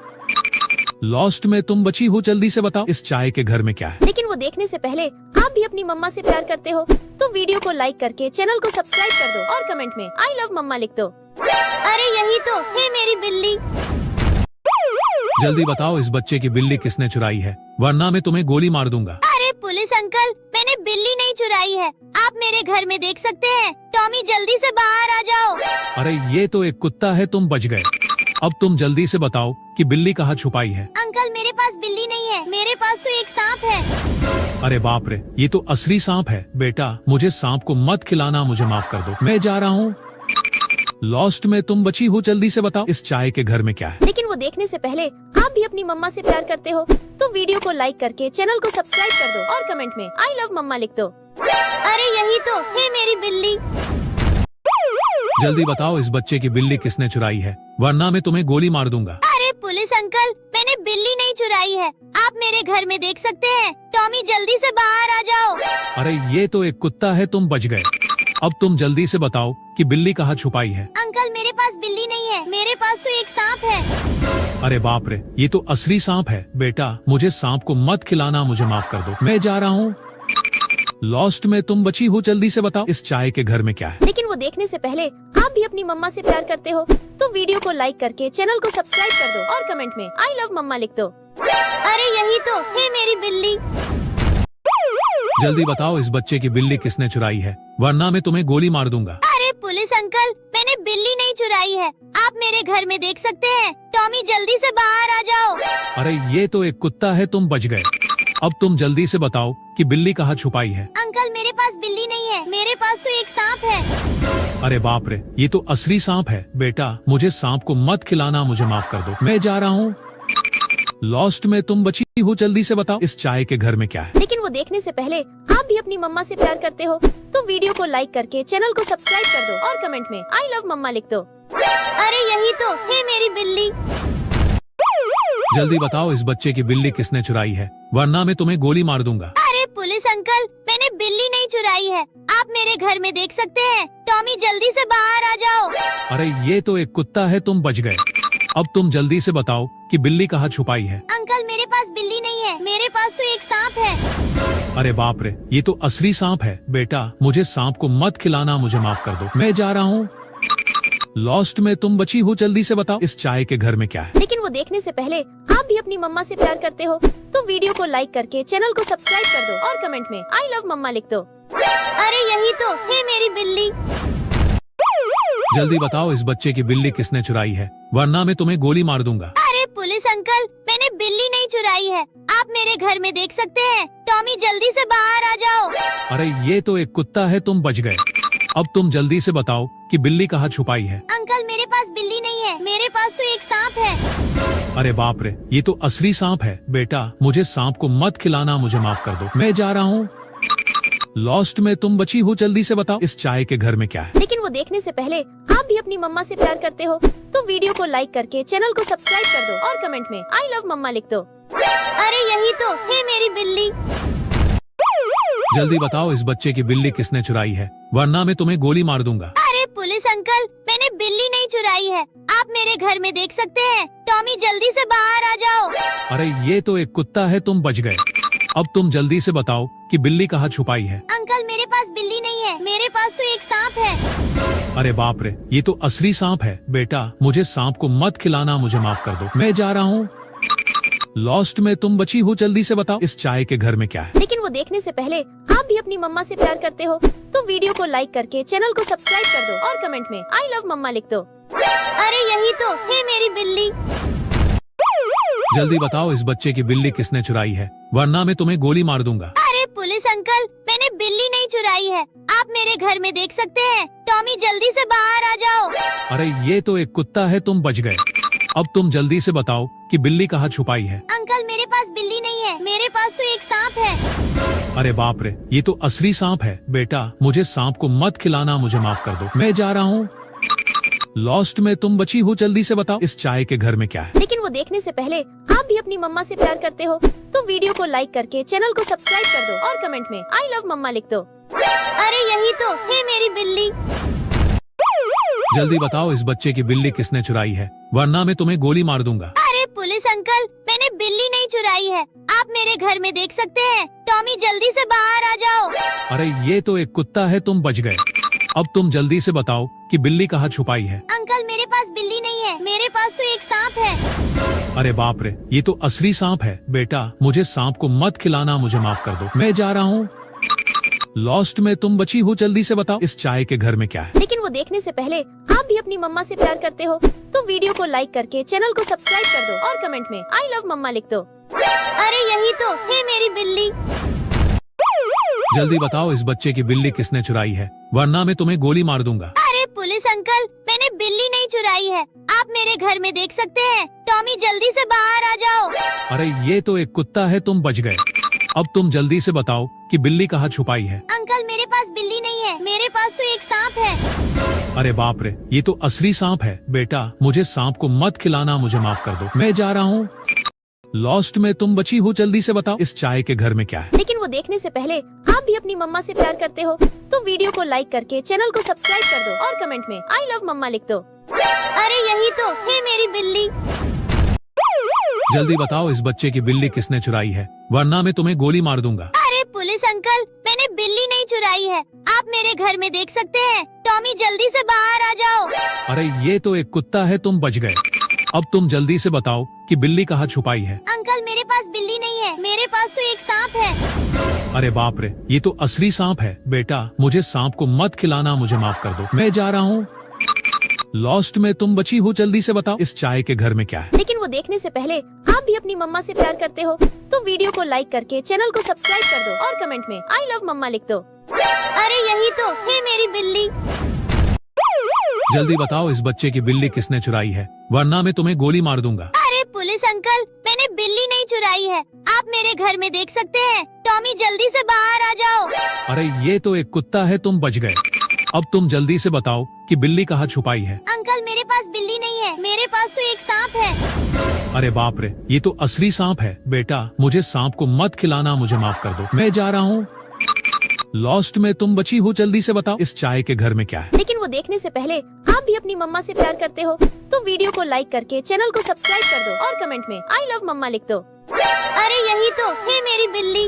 B: लॉस्ट में तुम बची हो, जल्दी से बताओ इस चाय के घर में क्या है।
C: लेकिन वो देखने से पहले आप भी अपनी मम्मा से प्यार करते हो तो वीडियो को लाइक करके चैनल को सब्सक्राइब कर दो और कमेंट में आई लव मम्मा लिख दो।
A: अरे यही तो है मेरी बिल्ली।
B: जल्दी बताओ इस बच्चे की बिल्ली किसने चुराई है, वरना मैं तुम्हें गोली मार दूंगा।
A: अरे पुलिस अंकल, मैंने बिल्ली नहीं चुराई है, आप मेरे घर में देख सकते हैं। टॉमी जल्दी से बाहर आ जाओ।
B: अरे ये तो एक कुत्ता है, तुम बच गए। अब तुम जल्दी से बताओ कि बिल्ली कहाँ छुपाई है।
A: अंकल मेरे पास बिल्ली नहीं है, मेरे पास तो एक सांप है।
B: अरे बाप रे, ये तो असली सांप है। बेटा मुझे सांप को मत खिलाना, मुझे माफ कर दो, मैं जा रहा हूँ। लॉस्ट में तुम बची हो, जल्दी से बताओ इस चाय के घर में क्या है।
C: लेकिन वो देखने से पहले आप भी अपनी मम्मा से प्यार करते हो तो वीडियो को लाइक करके चैनल को सब्सक्राइब कर दो और कमेंट में आई लव मम्मा लिख दो।
A: अरे यही तो है मेरी बिल्ली।
B: जल्दी बताओ इस बच्चे की बिल्ली किसने चुराई है, वरना मैं तुम्हें गोली मार दूंगा।
A: अरे पुलिस अंकल, मैंने बिल्ली नहीं चुराई है, आप मेरे घर में देख सकते हैं। टॉमी जल्दी से बाहर आ जाओ।
B: अरे ये तो एक कुत्ता है, तुम बच गए। अब तुम जल्दी से बताओ कि बिल्ली कहाँ छुपाई है।
A: अंकल मेरे पास बिल्ली नहीं है, मेरे पास तो एक सांप है।
B: अरे बाप रे, ये तो असली सांप है। बेटा मुझे सांप को मत खिलाना, मुझे माफ कर दो, मैं जा रहा हूँ। लॉस्ट में तुम बची हो, जल्दी से बताओ इस चाय के घर में क्या है।
C: लेकिन वो देखने से पहले आप भी अपनी मम्मा से प्यार करते हो तो वीडियो को लाइक करके चैनल को सब्सक्राइब कर दो और कमेंट में आई लव मम्मा लिख दो।
A: अरे यही तो है मेरी बिल्ली।
B: जल्दी बताओ इस बच्चे की बिल्ली किसने चुराई है, वरना मैं तुम्हें गोली मार दूंगा।
A: अरे पुलिस अंकल, मैंने बिल्ली नहीं चुराई है, आप मेरे घर में देख सकते हैं। टॉमी जल्दी से बाहर आ जाओ।
B: अरे ये तो एक कुत्ता है, तुम बच गए। अब तुम जल्दी से बताओ कि बिल्ली कहाँ छुपाई है।
A: अंकल मेरे पास बिल्ली नहीं है, मेरे पास तो एक सांप है।
B: अरे बाप रे, ये तो असली सांप है। बेटा मुझे सांप को मत खिलाना, मुझे माफ कर दो, मैं जा रहा हूँ। लॉस्ट में तुम बची हो, जल्दी से बताओ इस चाय के घर में क्या है।
C: लेकिन वो देखने से पहले आप भी अपनी मम्मा से प्यार करते हो तो वीडियो को लाइक करके चैनल को सब्सक्राइब कर दो और कमेंट में आई लव मम्मा लिख दो।
A: अरे यही तो है मेरी बिल्ली।
B: जल्दी बताओ इस बच्चे की बिल्ली किसने चुराई है, वरना मैं तुम्हें गोली मार दूंगा।
A: अरे पुलिस अंकल, मैंने बिल्ली नहीं चुराई है, आप मेरे घर में देख सकते हैं। टॉमी जल्दी से बाहर आ जाओ।
B: अरे ये तो एक कुत्ता है, तुम बच गए। अब तुम जल्दी से बताओ कि बिल्ली कहाँ छुपाई है।
A: अंकल मेरे पास बिल्ली नहीं है, मेरे पास तो एक सांप है।
B: अरे बाप रे, ये तो असली सांप है। बेटा मुझे सांप को मत खिलाना, मुझे माफ कर दो, मैं जा रहा हूँ। लॉस्ट में तुम बची हो, जल्दी से बताओ इस चाय के घर में क्या है।
C: लेकिन वो देखने से पहले आप भी अपनी मम्मा से प्यार करते हो तो वीडियो को लाइक करके चैनल को सब्सक्राइब कर दो और कमेंट में आई लव मम्मा लिख दो।
A: अरे यही तो है मेरी बिल्ली।
B: जल्दी बताओ इस बच्चे की बिल्ली किसने चुराई है, वरना मैं तुम्हें गोली मार दूंगा।
A: अरे पुलिस अंकल, मैंने बिल्ली नहीं चुराई है, आप मेरे घर में देख सकते हैं। टॉमी जल्दी से बाहर आ जाओ।
B: अरे ये तो एक कुत्ता है, तुम बच गए। अब तुम जल्दी से बताओ कि बिल्ली कहाँ छुपाई है।
A: अंकल मेरे पास बिल्ली नहीं है, मेरे पास तो एक सांप है।
B: अरे बाप रे, ये तो असली सांप है। बेटा मुझे सांप को मत खिलाना, मुझे माफ कर दो, मैं जा रहा हूँ। लॉस्ट में तुम बची हो, जल्दी से बताओ इस चाय के घर में क्या है।
C: लेकिन वो देखने से पहले आप भी अपनी मम्मा से प्यार करते हो तो वीडियो को लाइक करके चैनल को सब्सक्राइब कर दो और कमेंट में आई लव मम्मा लिख दो।
A: अरे यही तो है मेरी बिल्ली।
B: जल्दी बताओ इस बच्चे की बिल्ली किसने चुराई है, वरना मैं तुम्हें गोली मार दूंगा।
A: अरे पुलिस अंकल, मैंने बिल्ली नहीं चुराई है, आप मेरे घर में देख सकते हैं। टॉमी जल्दी से बाहर आ जाओ।
B: अरे ये तो एक कुत्ता है, तुम बच गए। अब तुम जल्दी से बताओ कि बिल्ली कहाँ छुपाई है।
A: अंकल मेरे पास बिल्ली नहीं है, मेरे पास तो एक सांप है।
B: अरे बाप रे, ये तो असली सांप है। बेटा मुझे सांप को मत खिलाना, मुझे माफ कर दो, मैं जा रहा हूँ। लॉस्ट में तुम बची हो, जल्दी से बताओ इस चाय के घर में क्या है।
C: लेकिन वो देखने से पहले आप भी अपनी मम्मा से प्यार करते हो तो वीडियो को लाइक करके चैनल को सब्सक्राइब कर दो और कमेंट में आई लव मम्मा लिख दो।
A: अरे यही तो है मेरी बिल्ली।
B: जल्दी बताओ इस बच्चे की बिल्ली किसने चुराई है, वरना मैं तुम्हें गोली मार दूंगा।
A: अरे पुलिस अंकल, मैंने बिल्ली नहीं चुराई है, आप मेरे घर में देख सकते हैं। टॉमी जल्दी से बाहर आ जाओ।
B: अरे ये तो एक कुत्ता है, तुम बच गए। अब तुम जल्दी से बताओ कि बिल्ली कहाँ छुपाई है।
A: अंकल मेरे पास बिल्ली नहीं है, मेरे पास तो एक सांप है।
B: अरे बाप रे, ये तो असली सांप है। बेटा मुझे सांप को मत खिलाना, मुझे माफ कर दो, मैं जा रहा हूँ। लॉस्ट में तुम बची हो, जल्दी से बताओ इस चाय के घर में क्या है।
C: लेकिन वो देखने से पहले आप भी अपनी मम्मा से प्यार करते हो तो वीडियो को लाइक करके चैनल को सब्सक्राइब कर दो और कमेंट में आई लव मम्मा लिख दो।
A: अरे यही तो है मेरी बिल्ली।
B: जल्दी बताओ इस बच्चे की बिल्ली किसने चुराई है, वरना मैं तुम्हें गोली मार दूंगा।
A: अरे पुलिस अंकल, मैंने बिल्ली नहीं चुराई है, आप मेरे घर में देख सकते हैं। टॉमी जल्दी से बाहर आ जाओ।
B: अरे ये तो एक कुत्ता है, तुम बच गए। अब तुम जल्दी से बताओ कि बिल्ली कहाँ छुपाई है।
A: अंकल मेरे पास बिल्ली नहीं है, मेरे पास तो एक सांप है।
B: अरे बाप रे, ये तो असली सांप है। बेटा मुझे सांप को मत खिलाना, मुझे माफ कर दो, मैं जा रहा हूँ। लॉस्ट में तुम बची हो, जल्दी से बताओ इस चाय के घर में क्या है।
C: लेकिन वो देखने से पहले आप भी अपनी मम्मा से प्यार करते हो तो वीडियो को लाइक करके चैनल को सब्सक्राइब कर दो और कमेंट में आई लव मम्मा लिख दो।
A: अरे यही तो है मेरी बिल्ली।
B: जल्दी बताओ इस बच्चे की बिल्ली किसने चुराई है, वरना मैं तुम्हें गोली मार दूंगा।
A: अरे पुलिस अंकल, मैंने बिल्ली नहीं चुराई है, आप मेरे घर में देख सकते हैं। टॉमी जल्दी से बाहर आ जाओ।
B: अरे ये तो एक कुत्ता है, तुम बच गए। अब तुम जल्दी से बताओ कि बिल्ली कहाँ छुपाई है।
A: अंकल मेरे पास बिल्ली नहीं है, मेरे पास तो एक सांप है।
B: अरे बाप रे, ये तो असली सांप है। बेटा मुझे सांप को मत खिलाना, मुझे माफ कर दो, मैं जा रहा हूँ। लॉस्ट में तुम बची हो, जल्दी से बताओ इस चाय के घर में क्या है।
C: लेकिन वो देखने से पहले आप भी अपनी मम्मा से प्यार करते हो तो वीडियो को लाइक करके चैनल को सब्सक्राइब कर दो और कमेंट में आई लव मम्मा लिख दो।
A: अरे यही तो है मेरी बिल्ली।
B: जल्दी बताओ इस बच्चे की बिल्ली किसने चुराई है, वरना मैं तुम्हें गोली मार दूंगा।
A: अरे पुलिस अंकल, मैंने बिल्ली नहीं चुराई है, आप मेरे घर में देख सकते हैं। टॉमी जल्दी से बाहर आ जाओ।
B: अरे ये तो एक कुत्ता है, तुम बच गए। अब तुम जल्दी से बताओ कि बिल्ली कहाँ छुपाई है।
A: अंकल मेरे पास बिल्ली नहीं है, मेरे पास तो एक सांप है।
B: अरे बाप रे, ये तो असली सांप है। बेटा मुझे सांप को मत खिलाना, मुझे माफ कर दो, मैं जा रहा हूँ। लॉस्ट में तुम बची हो, जल्दी से बताओ इस चाय के घर में क्या है।
C: लेकिन वो देखने से पहले आप भी अपनी मम्मा से प्यार करते हो तो वीडियो को लाइक करके चैनल को सब्सक्राइब कर दो और कमेंट में आई लव मम्मा लिख दो।
A: अरे यही तो है मेरी बिल्ली।
B: जल्दी बताओ इस बच्चे की बिल्ली किसने चुराई है, वरना मैं तुम्हें गोली मार दूंगा।
A: अरे पुलिस अंकल, मैंने बिल्ली नहीं चुराई है, आप मेरे घर में देख सकते हैं। टॉमी जल्दी से बाहर आ जाओ।
B: अरे ये तो एक कुत्ता है, तुम बच गए। अब तुम जल्दी से बताओ कि बिल्ली कहाँ छुपाई है।
A: अंकल मेरे पास बिल्ली नहीं है, मेरे पास तो एक सांप है।
B: अरे बाप रे, ये तो असली सांप है। बेटा मुझे सांप को मत खिलाना, मुझे माफ कर दो, मैं जा रहा हूँ। लॉस्ट में तुम बची हो, जल्दी से बताओ इस चाय के घर में क्या है।
C: लेकिन वो देखने से पहले आप भी अपनी मम्मा से प्यार करते हो तो वीडियो को लाइक करके चैनल को सब्सक्राइब कर दो और कमेंट में आई लव मम्मा लिख दो।
A: अरे यही तो है मेरी बिल्ली।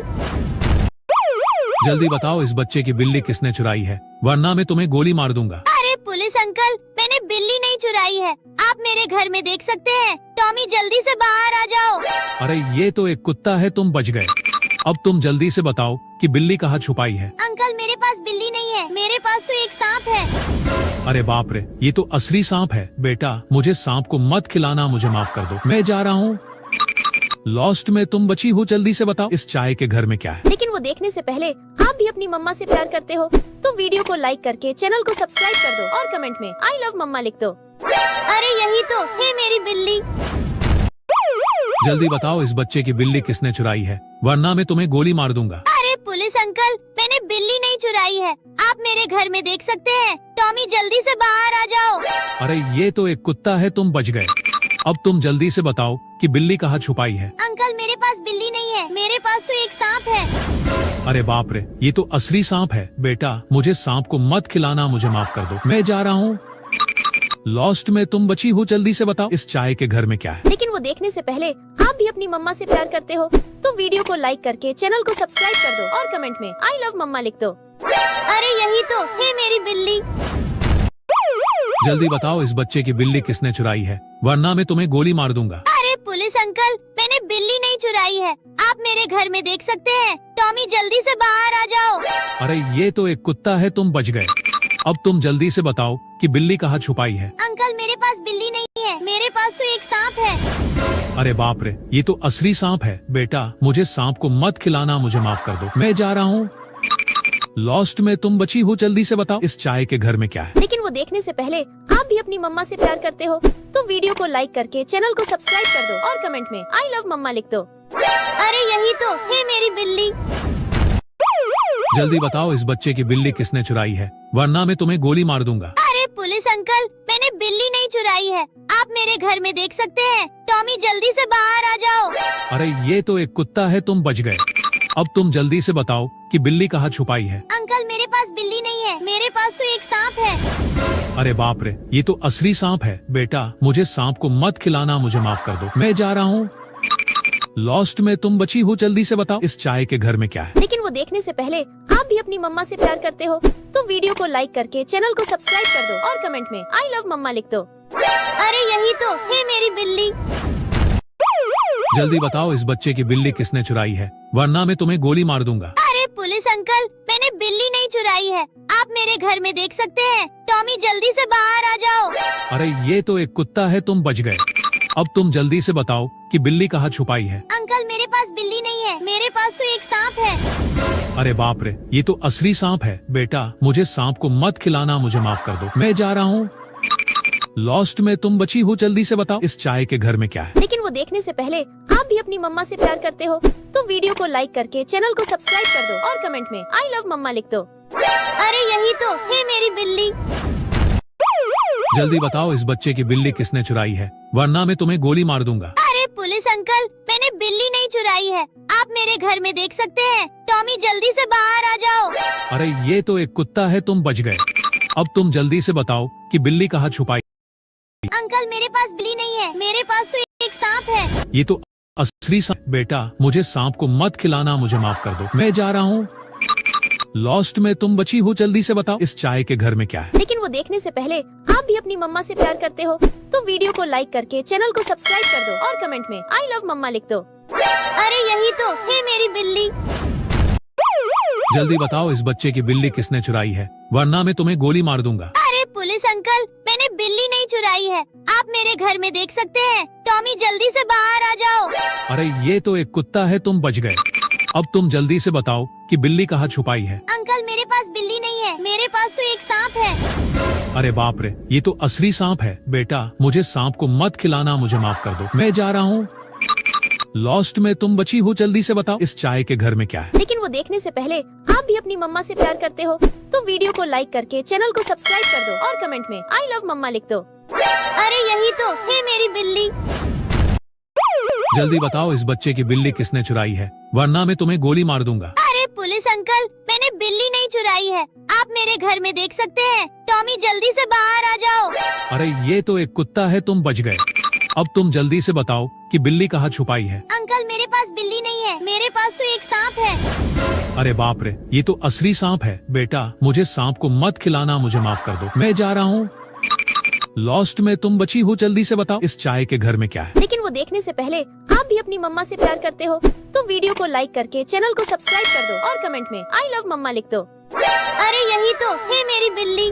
B: जल्दी बताओ इस बच्चे की बिल्ली किसने चुराई है, वरना मैं तुम्हें गोली मार दूंगा।
A: अरे पुलिस अंकल, मैंने बिल्ली नहीं चुराई है, आप मेरे घर में देख सकते हैं। टॉमी जल्दी से बाहर आ जाओ।
B: अरे ये तो एक कुत्ता है, तुम बच गए। अब तुम जल्दी से बताओ कि बिल्ली कहाँ छुपाई है।
A: अंकल मेरे पास बिल्ली नहीं है, मेरे पास तो एक सांप है।
B: अरे बाप रे, ये तो असली सांप है। बेटा मुझे सांप को मत खिलाना, मुझे माफ कर दो, मैं जा रहा हूँ। लॉस्ट में तुम बची हो, जल्दी से बताओ इस चाय के घर में क्या है।
C: लेकिन वो देखने से पहले आप भी अपनी मम्मा से प्यार करते हो तो वीडियो को लाइक करके चैनल को सब्सक्राइब कर दो और कमेंट में आई लव मम्मा लिख दो।
A: अरे यही तो है मेरी बिल्ली।
B: जल्दी बताओ इस बच्चे की बिल्ली किसने चुराई है, वरना मैं तुम्हें गोली मार दूंगा।
A: अरे पुलिस अंकल, मैंने बिल्ली नहीं चुराई है, आप मेरे घर में देख सकते हैं। टॉमी जल्दी से बाहर आ जाओ।
B: अरे ये तो एक कुत्ता है, तुम बच गए। अब तुम जल्दी से बताओ कि बिल्ली कहाँ छुपाई है।
A: अंकल मेरे पास बिल्ली नहीं है, मेरे पास तो एक सांप है।
B: अरे बाप रे, ये तो असली सांप है। बेटा मुझे सांप को मत खिलाना, मुझे माफ कर दो, मैं जा रहा हूँ। लॉस्ट में तुम बची हो, जल्दी से बताओ इस चाय के घर में क्या है।
C: लेकिन वो देखने से पहले आप भी अपनी मम्मा से प्यार करते हो तो वीडियो को लाइक करके चैनल को सब्सक्राइब कर दो और कमेंट में आई लव मम्मा लिख दो।
A: अरे यही तो है मेरी बिल्ली।
B: जल्दी बताओ इस बच्चे की बिल्ली किसने चुराई है, वरना मैं तुम्हें गोली मार दूंगा।
A: अरे पुलिस अंकल, मैंने बिल्ली नहीं चुराई है, आप मेरे घर में देख सकते हैं। टॉमी जल्दी से बाहर आ जाओ।
B: अरे ये तो एक कुत्ता है, तुम बच गए। अब तुम जल्दी से बताओ कि बिल्ली कहाँ छुपाई है।
A: अंकल मेरे पास बिल्ली नहीं है, मेरे पास तो एक सांप है।
B: अरे बाप रे, ये तो असली सांप है। बेटा मुझे सांप को मत खिलाना, मुझे माफ कर दो, मैं जा रहा हूँ। लॉस्ट में तुम बची हो, जल्दी से बताओ इस चाय के घर में क्या है।
C: लेकिन वो देखने से पहले आप भी अपनी मम्मा से प्यार करते हो तो वीडियो को लाइक करके चैनल को सब्सक्राइब कर दो और कमेंट में आई लव मम्मा लिख दो।
A: अरे यही तो है मेरी बिल्ली।
B: जल्दी बताओ इस बच्चे की बिल्ली किसने चुराई है, वरना मैं तुम्हें गोली मार दूंगा।
A: अरे पुलिस अंकल, मैंने बिल्ली नहीं चुराई है, आप मेरे घर में देख सकते हैं। टॉमी जल्दी से बाहर आ जाओ।
B: अरे ये तो एक कुत्ता है, तुम बच गए। अब तुम जल्दी से बताओ कि बिल्ली कहाँ छुपाई है।
A: अंकल मेरे पास बिल्ली नहीं है, मेरे पास तो एक सांप है।
B: अरे बाप रे, ये तो असली सांप है। बेटा मुझे सांप को मत खिलाना, मुझे माफ कर दो, मैं जा रहा हूँ। लॉस्ट में तुम बची हो, जल्दी से बताओ इस चाय के घर में क्या है।
C: लेकिन वो देखने से पहले आप भी अपनी मम्मा से प्यार करते हो तो वीडियो को लाइक करके चैनल को सब्सक्राइब कर दो और कमेंट में आई लव मम्मा लिख दो।
A: अरे यही तो है मेरी बिल्ली।
B: जल्दी बताओ इस बच्चे की बिल्ली किसने चुराई है, वरना मैं तुम्हें गोली मार दूंगा।
A: अरे पुलिस अंकल, मैंने बिल्ली नहीं चुराई है, आप मेरे घर में देख सकते हैं। टॉमी जल्दी से बाहर आ जाओ।
B: अरे ये तो एक कुत्ता है, तुम बच गए। अब तुम जल्दी से बताओ कि बिल्ली कहाँ छुपाई है।
A: अंकल मेरे पास बिल्ली नहीं है, मेरे पास तो एक सांप है।
B: अरे बाप रे, ये तो असली सांप है। बेटा मुझे सांप को मत खिलाना, मुझे माफ कर दो, मैं जा रहा हूँ। लॉस्ट में तुम बची हो, जल्दी से बताओ इस चाय के घर में क्या है।
C: लेकिन वो देखने से पहले आप भी अपनी मम्मा से प्यार करते हो तो वीडियो को लाइक करके चैनल को सब्सक्राइब कर दो और कमेंट में आई लव मम्मा लिख दो।
A: अरे यही तो है मेरी बिल्ली।
B: जल्दी बताओ इस बच्चे की बिल्ली किसने चुराई है, वरना मैं तुम्हें गोली मार दूंगा।
A: अरे पुलिस अंकल, मैंने बिल्ली नहीं चुराई है, आप मेरे घर में देख सकते हैं। टॉमी जल्दी से बाहर आ जाओ।
B: अरे ये तो एक कुत्ता है, तुम बच गए। अब तुम जल्दी से बताओ कि बिल्ली कहाँ छुपाई।
A: अंकल मेरे पास बिल्ली नहीं है, मेरे पास तो एक सांप है।
B: ये तो असली सांप। बेटा मुझे सांप को मत खिलाना, मुझे माफ कर दो, मैं जा रहा हूँ। लॉस्ट में तुम बची हो, जल्दी से बताओ इस चाय के घर में क्या है।
C: लेकिन वो देखने से पहले आप भी अपनी मम्मा से प्यार करते हो तो वीडियो को लाइक करके चैनल को सब्सक्राइब कर दो और कमेंट में आई लव मम्मा लिख दो।
A: अरे यही तो है मेरी बिल्ली।
B: जल्दी बताओ इस बच्चे की बिल्ली किसने चुराई है, वरना मैं तुम्हें गोली मार दूंगा।
A: अरे पुलिस अंकल, मैंने बिल्ली नहीं चुराई है, आप मेरे घर में देख सकते हैं। टॉमी जल्दी से बाहर आ जाओ।
B: अरे ये तो एक कुत्ता है, तुम बच गए। अब तुम जल्दी से बताओ कि बिल्ली कहाँ छुपाई है।
A: अंकल मेरे पास बिल्ली नहीं है, मेरे पास तो एक सांप है।
B: अरे बाप रे, ये तो असली सांप है। बेटा मुझे सांप को मत खिलाना, मुझे माफ कर दो, मैं जा रहा हूँ। लॉस्ट में तुम बची हो, जल्दी से बताओ इस चाय के घर में क्या है।
C: लेकिन वो देखने से पहले आप भी अपनी मम्मा से प्यार करते हो तो वीडियो को लाइक करके चैनल को सब्सक्राइब कर दो और कमेंट में आई लव मम्मा लिख दो।
A: अरे यही तो है मेरी बिल्ली।
B: जल्दी बताओ इस बच्चे की बिल्ली किसने चुराई है, वरना मैं तुम्हें गोली मार दूंगा।
A: अरे पुलिस अंकल, मैंने बिल्ली नहीं चुराई है, आप मेरे घर में देख सकते हैं। टॉमी जल्दी से बाहर आ जाओ।
B: अरे ये तो एक कुत्ता है, तुम बच गए। अब तुम जल्दी से बताओ कि बिल्ली कहाँ छुपाई है।
A: अंकल मेरे पास बिल्ली नहीं है, मेरे पास तो एक सांप है।
B: अरे बाप रे, ये तो असली सांप है। बेटा मुझे सांप को मत खिलाना, मुझे माफ कर दो, मैं जा रहा हूँ। लॉस्ट में तुम बची हो, जल्दी से बताओ इस चाय के घर में क्या है।
C: लेकिन वो देखने से पहले आप भी अपनी मम्मा से प्यार करते हो तो वीडियो को लाइक करके चैनल को सब्सक्राइब कर दो और कमेंट में आई लव मम्मा लिख दो।
A: अरे यही तो है मेरी बिल्ली।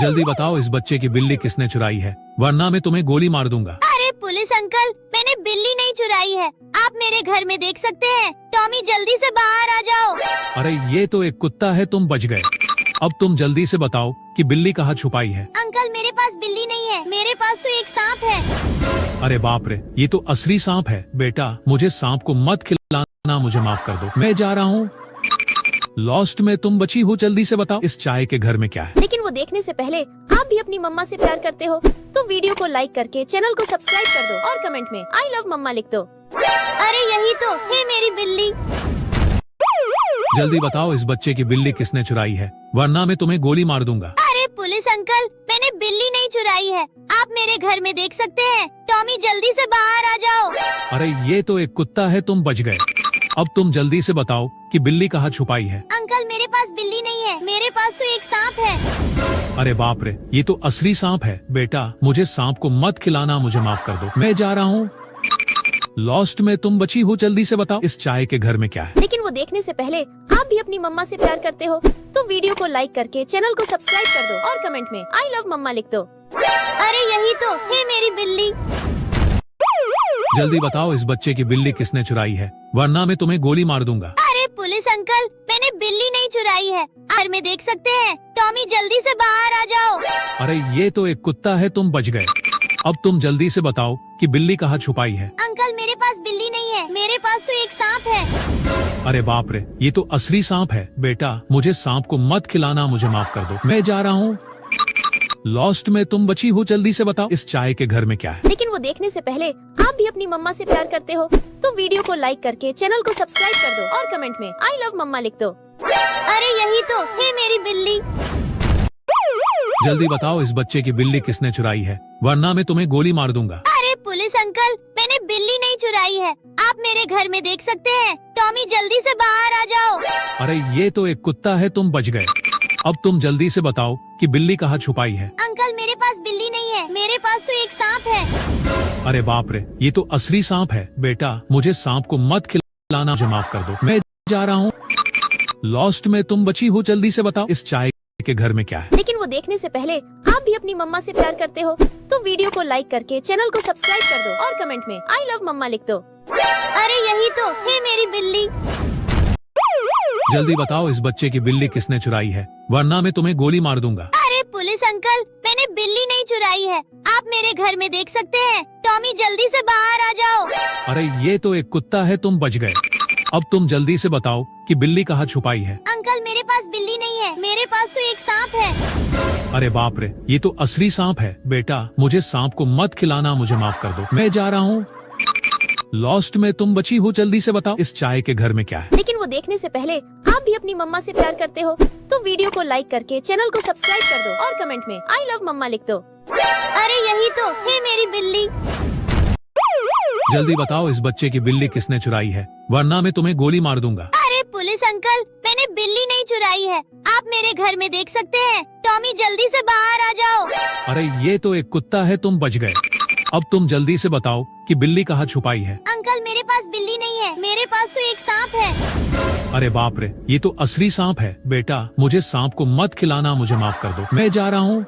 B: जल्दी बताओ इस बच्चे की बिल्ली किसने चुराई है, वरना मैं तुम्हें गोली मार दूंगा।
A: अरे पुलिस अंकल, मैंने बिल्ली नहीं चुराई है, आप मेरे घर में देख सकते हैं। टॉमी जल्दी से बाहर आ जाओ।
B: अरे ये तो एक कुत्ता है, तुम बच गए। अब तुम जल्दी से बताओ कि बिल्ली कहाँ छुपाई है।
A: अंकल मेरे पास बिल्ली नहीं है, मेरे पास तो एक सांप है।
B: अरे बाप रे, ये तो असली सांप है। बेटा मुझे सांप को मत खिलाना, मुझे माफ कर दो, मैं जा रहा हूँ। लॉस्ट में तुम बची हो, जल्दी से बताओ इस चाय के घर में क्या है।
C: लेकिन वो देखने से पहले आप भी अपनी मम्मा से प्यार करते हो तो वीडियो को लाइक करके चैनल को सब्सक्राइब कर दो और कमेंट में आई लव मम्मा लिख दो।
A: अरे यही तो है मेरी बिल्ली।
B: जल्दी बताओ इस बच्चे की बिल्ली किसने चुराई है, वरना मैं तुम्हें गोली मार दूंगा।
A: अरे पुलिस अंकल, मैंने बिल्ली नहीं चुराई है, आप मेरे घर में देख सकते हैं। टॉमी जल्दी से बाहर आ जाओ।
B: अरे ये तो एक कुत्ता है, तुम बच गए। अब तुम जल्दी से बताओ कि बिल्ली कहाँ छुपाई है।
A: अंकल मेरे पास बिल्ली नहीं है, मेरे पास तो एक सांप है।
B: अरे बाप रे, ये तो असली सांप है। बेटा मुझे सांप को मत खिलाना, मुझे माफ कर दो, मैं जा रहा हूँ। लॉस्ट में तुम बची हो, जल्दी से बताओ इस चाय के घर में क्या है।
C: लेकिन वो देखने से पहले आप भी अपनी मम्मा से प्यार करते हो तो वीडियो को लाइक करके चैनल को सब्सक्राइब कर दो और कमेंट में आई लव मम्मा लिख दो।
A: अरे यही तो है मेरी बिल्ली।
B: जल्दी बताओ इस बच्चे की बिल्ली किसने चुराई है, वरना मैं तुम्हें गोली मार दूंगा।
A: अरे पुलिस अंकल, मैंने बिल्ली नहीं चुराई है, घर में देख सकते हैं। टॉमी जल्दी से बाहर आ जाओ।
B: अरे ये तो एक कुत्ता है, तुम बच गए। अब तुम जल्दी से बताओ कि बिल्ली कहाँ छुपाई है।
A: अंकल मेरे पास बिल्ली नहीं है, मेरे पास तो एक सांप है।
B: अरे बाप रे, ये तो असली सांप है। बेटा मुझे सांप को मत खिलाना, मुझे माफ कर दो, मैं जा रहा हूँ। लॉस्ट में तुम बची हो, जल्दी से बताओ इस चाय के घर में क्या है।
C: लेकिन वो देखने से पहले आप भी अपनी मम्मा से प्यार करते हो तो वीडियो को लाइक करके चैनल को सब्सक्राइब कर दो और कमेंट में आई लव मम्मा लिख दो।
A: अरे यही तो है मेरी बिल्ली।
B: जल्दी बताओ इस बच्चे की बिल्ली किसने चुराई है, वरना मैं तुम्हें गोली मार दूंगा।
A: अरे पुलिस अंकल, मैंने बिल्ली नहीं चुराई है, आप मेरे घर में देख सकते हैं। टॉमी जल्दी से बाहर आ जाओ।
B: अरे ये तो एक कुत्ता है, तुम बच गए। अब तुम जल्दी से बताओ कि बिल्ली कहाँ छुपाई है।
A: अंकल मेरे पास बिल्ली नहीं है, मेरे पास तो एक सांप है।
B: अरे बाप रे, ये तो असली सांप है। बेटा मुझे सांप को मत खिलाना, मुझे माफ कर दो, मैं जा रहा हूँ। लॉस्ट में तुम बची हो, जल्दी से बताओ इस चाय के घर में क्या है।
C: लेकिन वो देखने से पहले आप भी अपनी मम्मा से प्यार करते हो तो वीडियो को लाइक करके चैनल को सब्सक्राइब कर दो और कमेंट में आई लव मम्मा लिख दो।
A: अरे यही तो है मेरी बिल्ली।
B: जल्दी बताओ इस बच्चे की बिल्ली किसने चुराई है, वरना मैं तुम्हें गोली मार दूंगा।
A: अरे पुलिस अंकल, मैंने बिल्ली नहीं चुराई है, आप मेरे घर में देख सकते हैं। टॉमी जल्दी से बाहर आ जाओ।
B: अरे ये तो एक कुत्ता है, तुम बच गए। अब तुम जल्दी से बताओ कि बिल्ली कहाँ छुपाई है।
A: अंकल मेरे पास बिल्ली नहीं है, मेरे पास तो एक सांप है।
B: अरे बाप रे, ये तो असली सांप है। बेटा मुझे सांप को मत खिलाना, मुझे माफ कर दो, मैं जा रहा हूँ। लॉस्ट में तुम बची हो, जल्दी से बताओ इस चाय के घर में क्या है।
C: लेकिन वो देखने से पहले आप भी अपनी मम्मा से प्यार करते हो तो वीडियो को लाइक करके चैनल को सब्सक्राइब कर दो और कमेंट में आई लव मम्मा लिख दो।
A: अरे यही तो है मेरी बिल्ली।
B: जल्दी बताओ इस बच्चे की बिल्ली किसने चुराई है, वरना मैं तुम्हें गोली मार दूंगा।
A: अरे पुलिस अंकल, मैंने बिल्ली नहीं चुराई है, आप मेरे घर में देख सकते हैं। टॉमी जल्दी से बाहर आ जाओ।
B: अरे ये तो एक कुत्ता है, तुम बच गए। अब तुम जल्दी से बताओ कि बिल्ली कहाँ छुपाई है।
A: अंकल मेरे पास बिल्ली नहीं है, मेरे पास तो एक सांप है।
B: अरे बाप रे, ये तो असली सांप है। बेटा मुझे सांप को मत खिलाना, मुझे माफ कर दो, मैं जा रहा हूँ।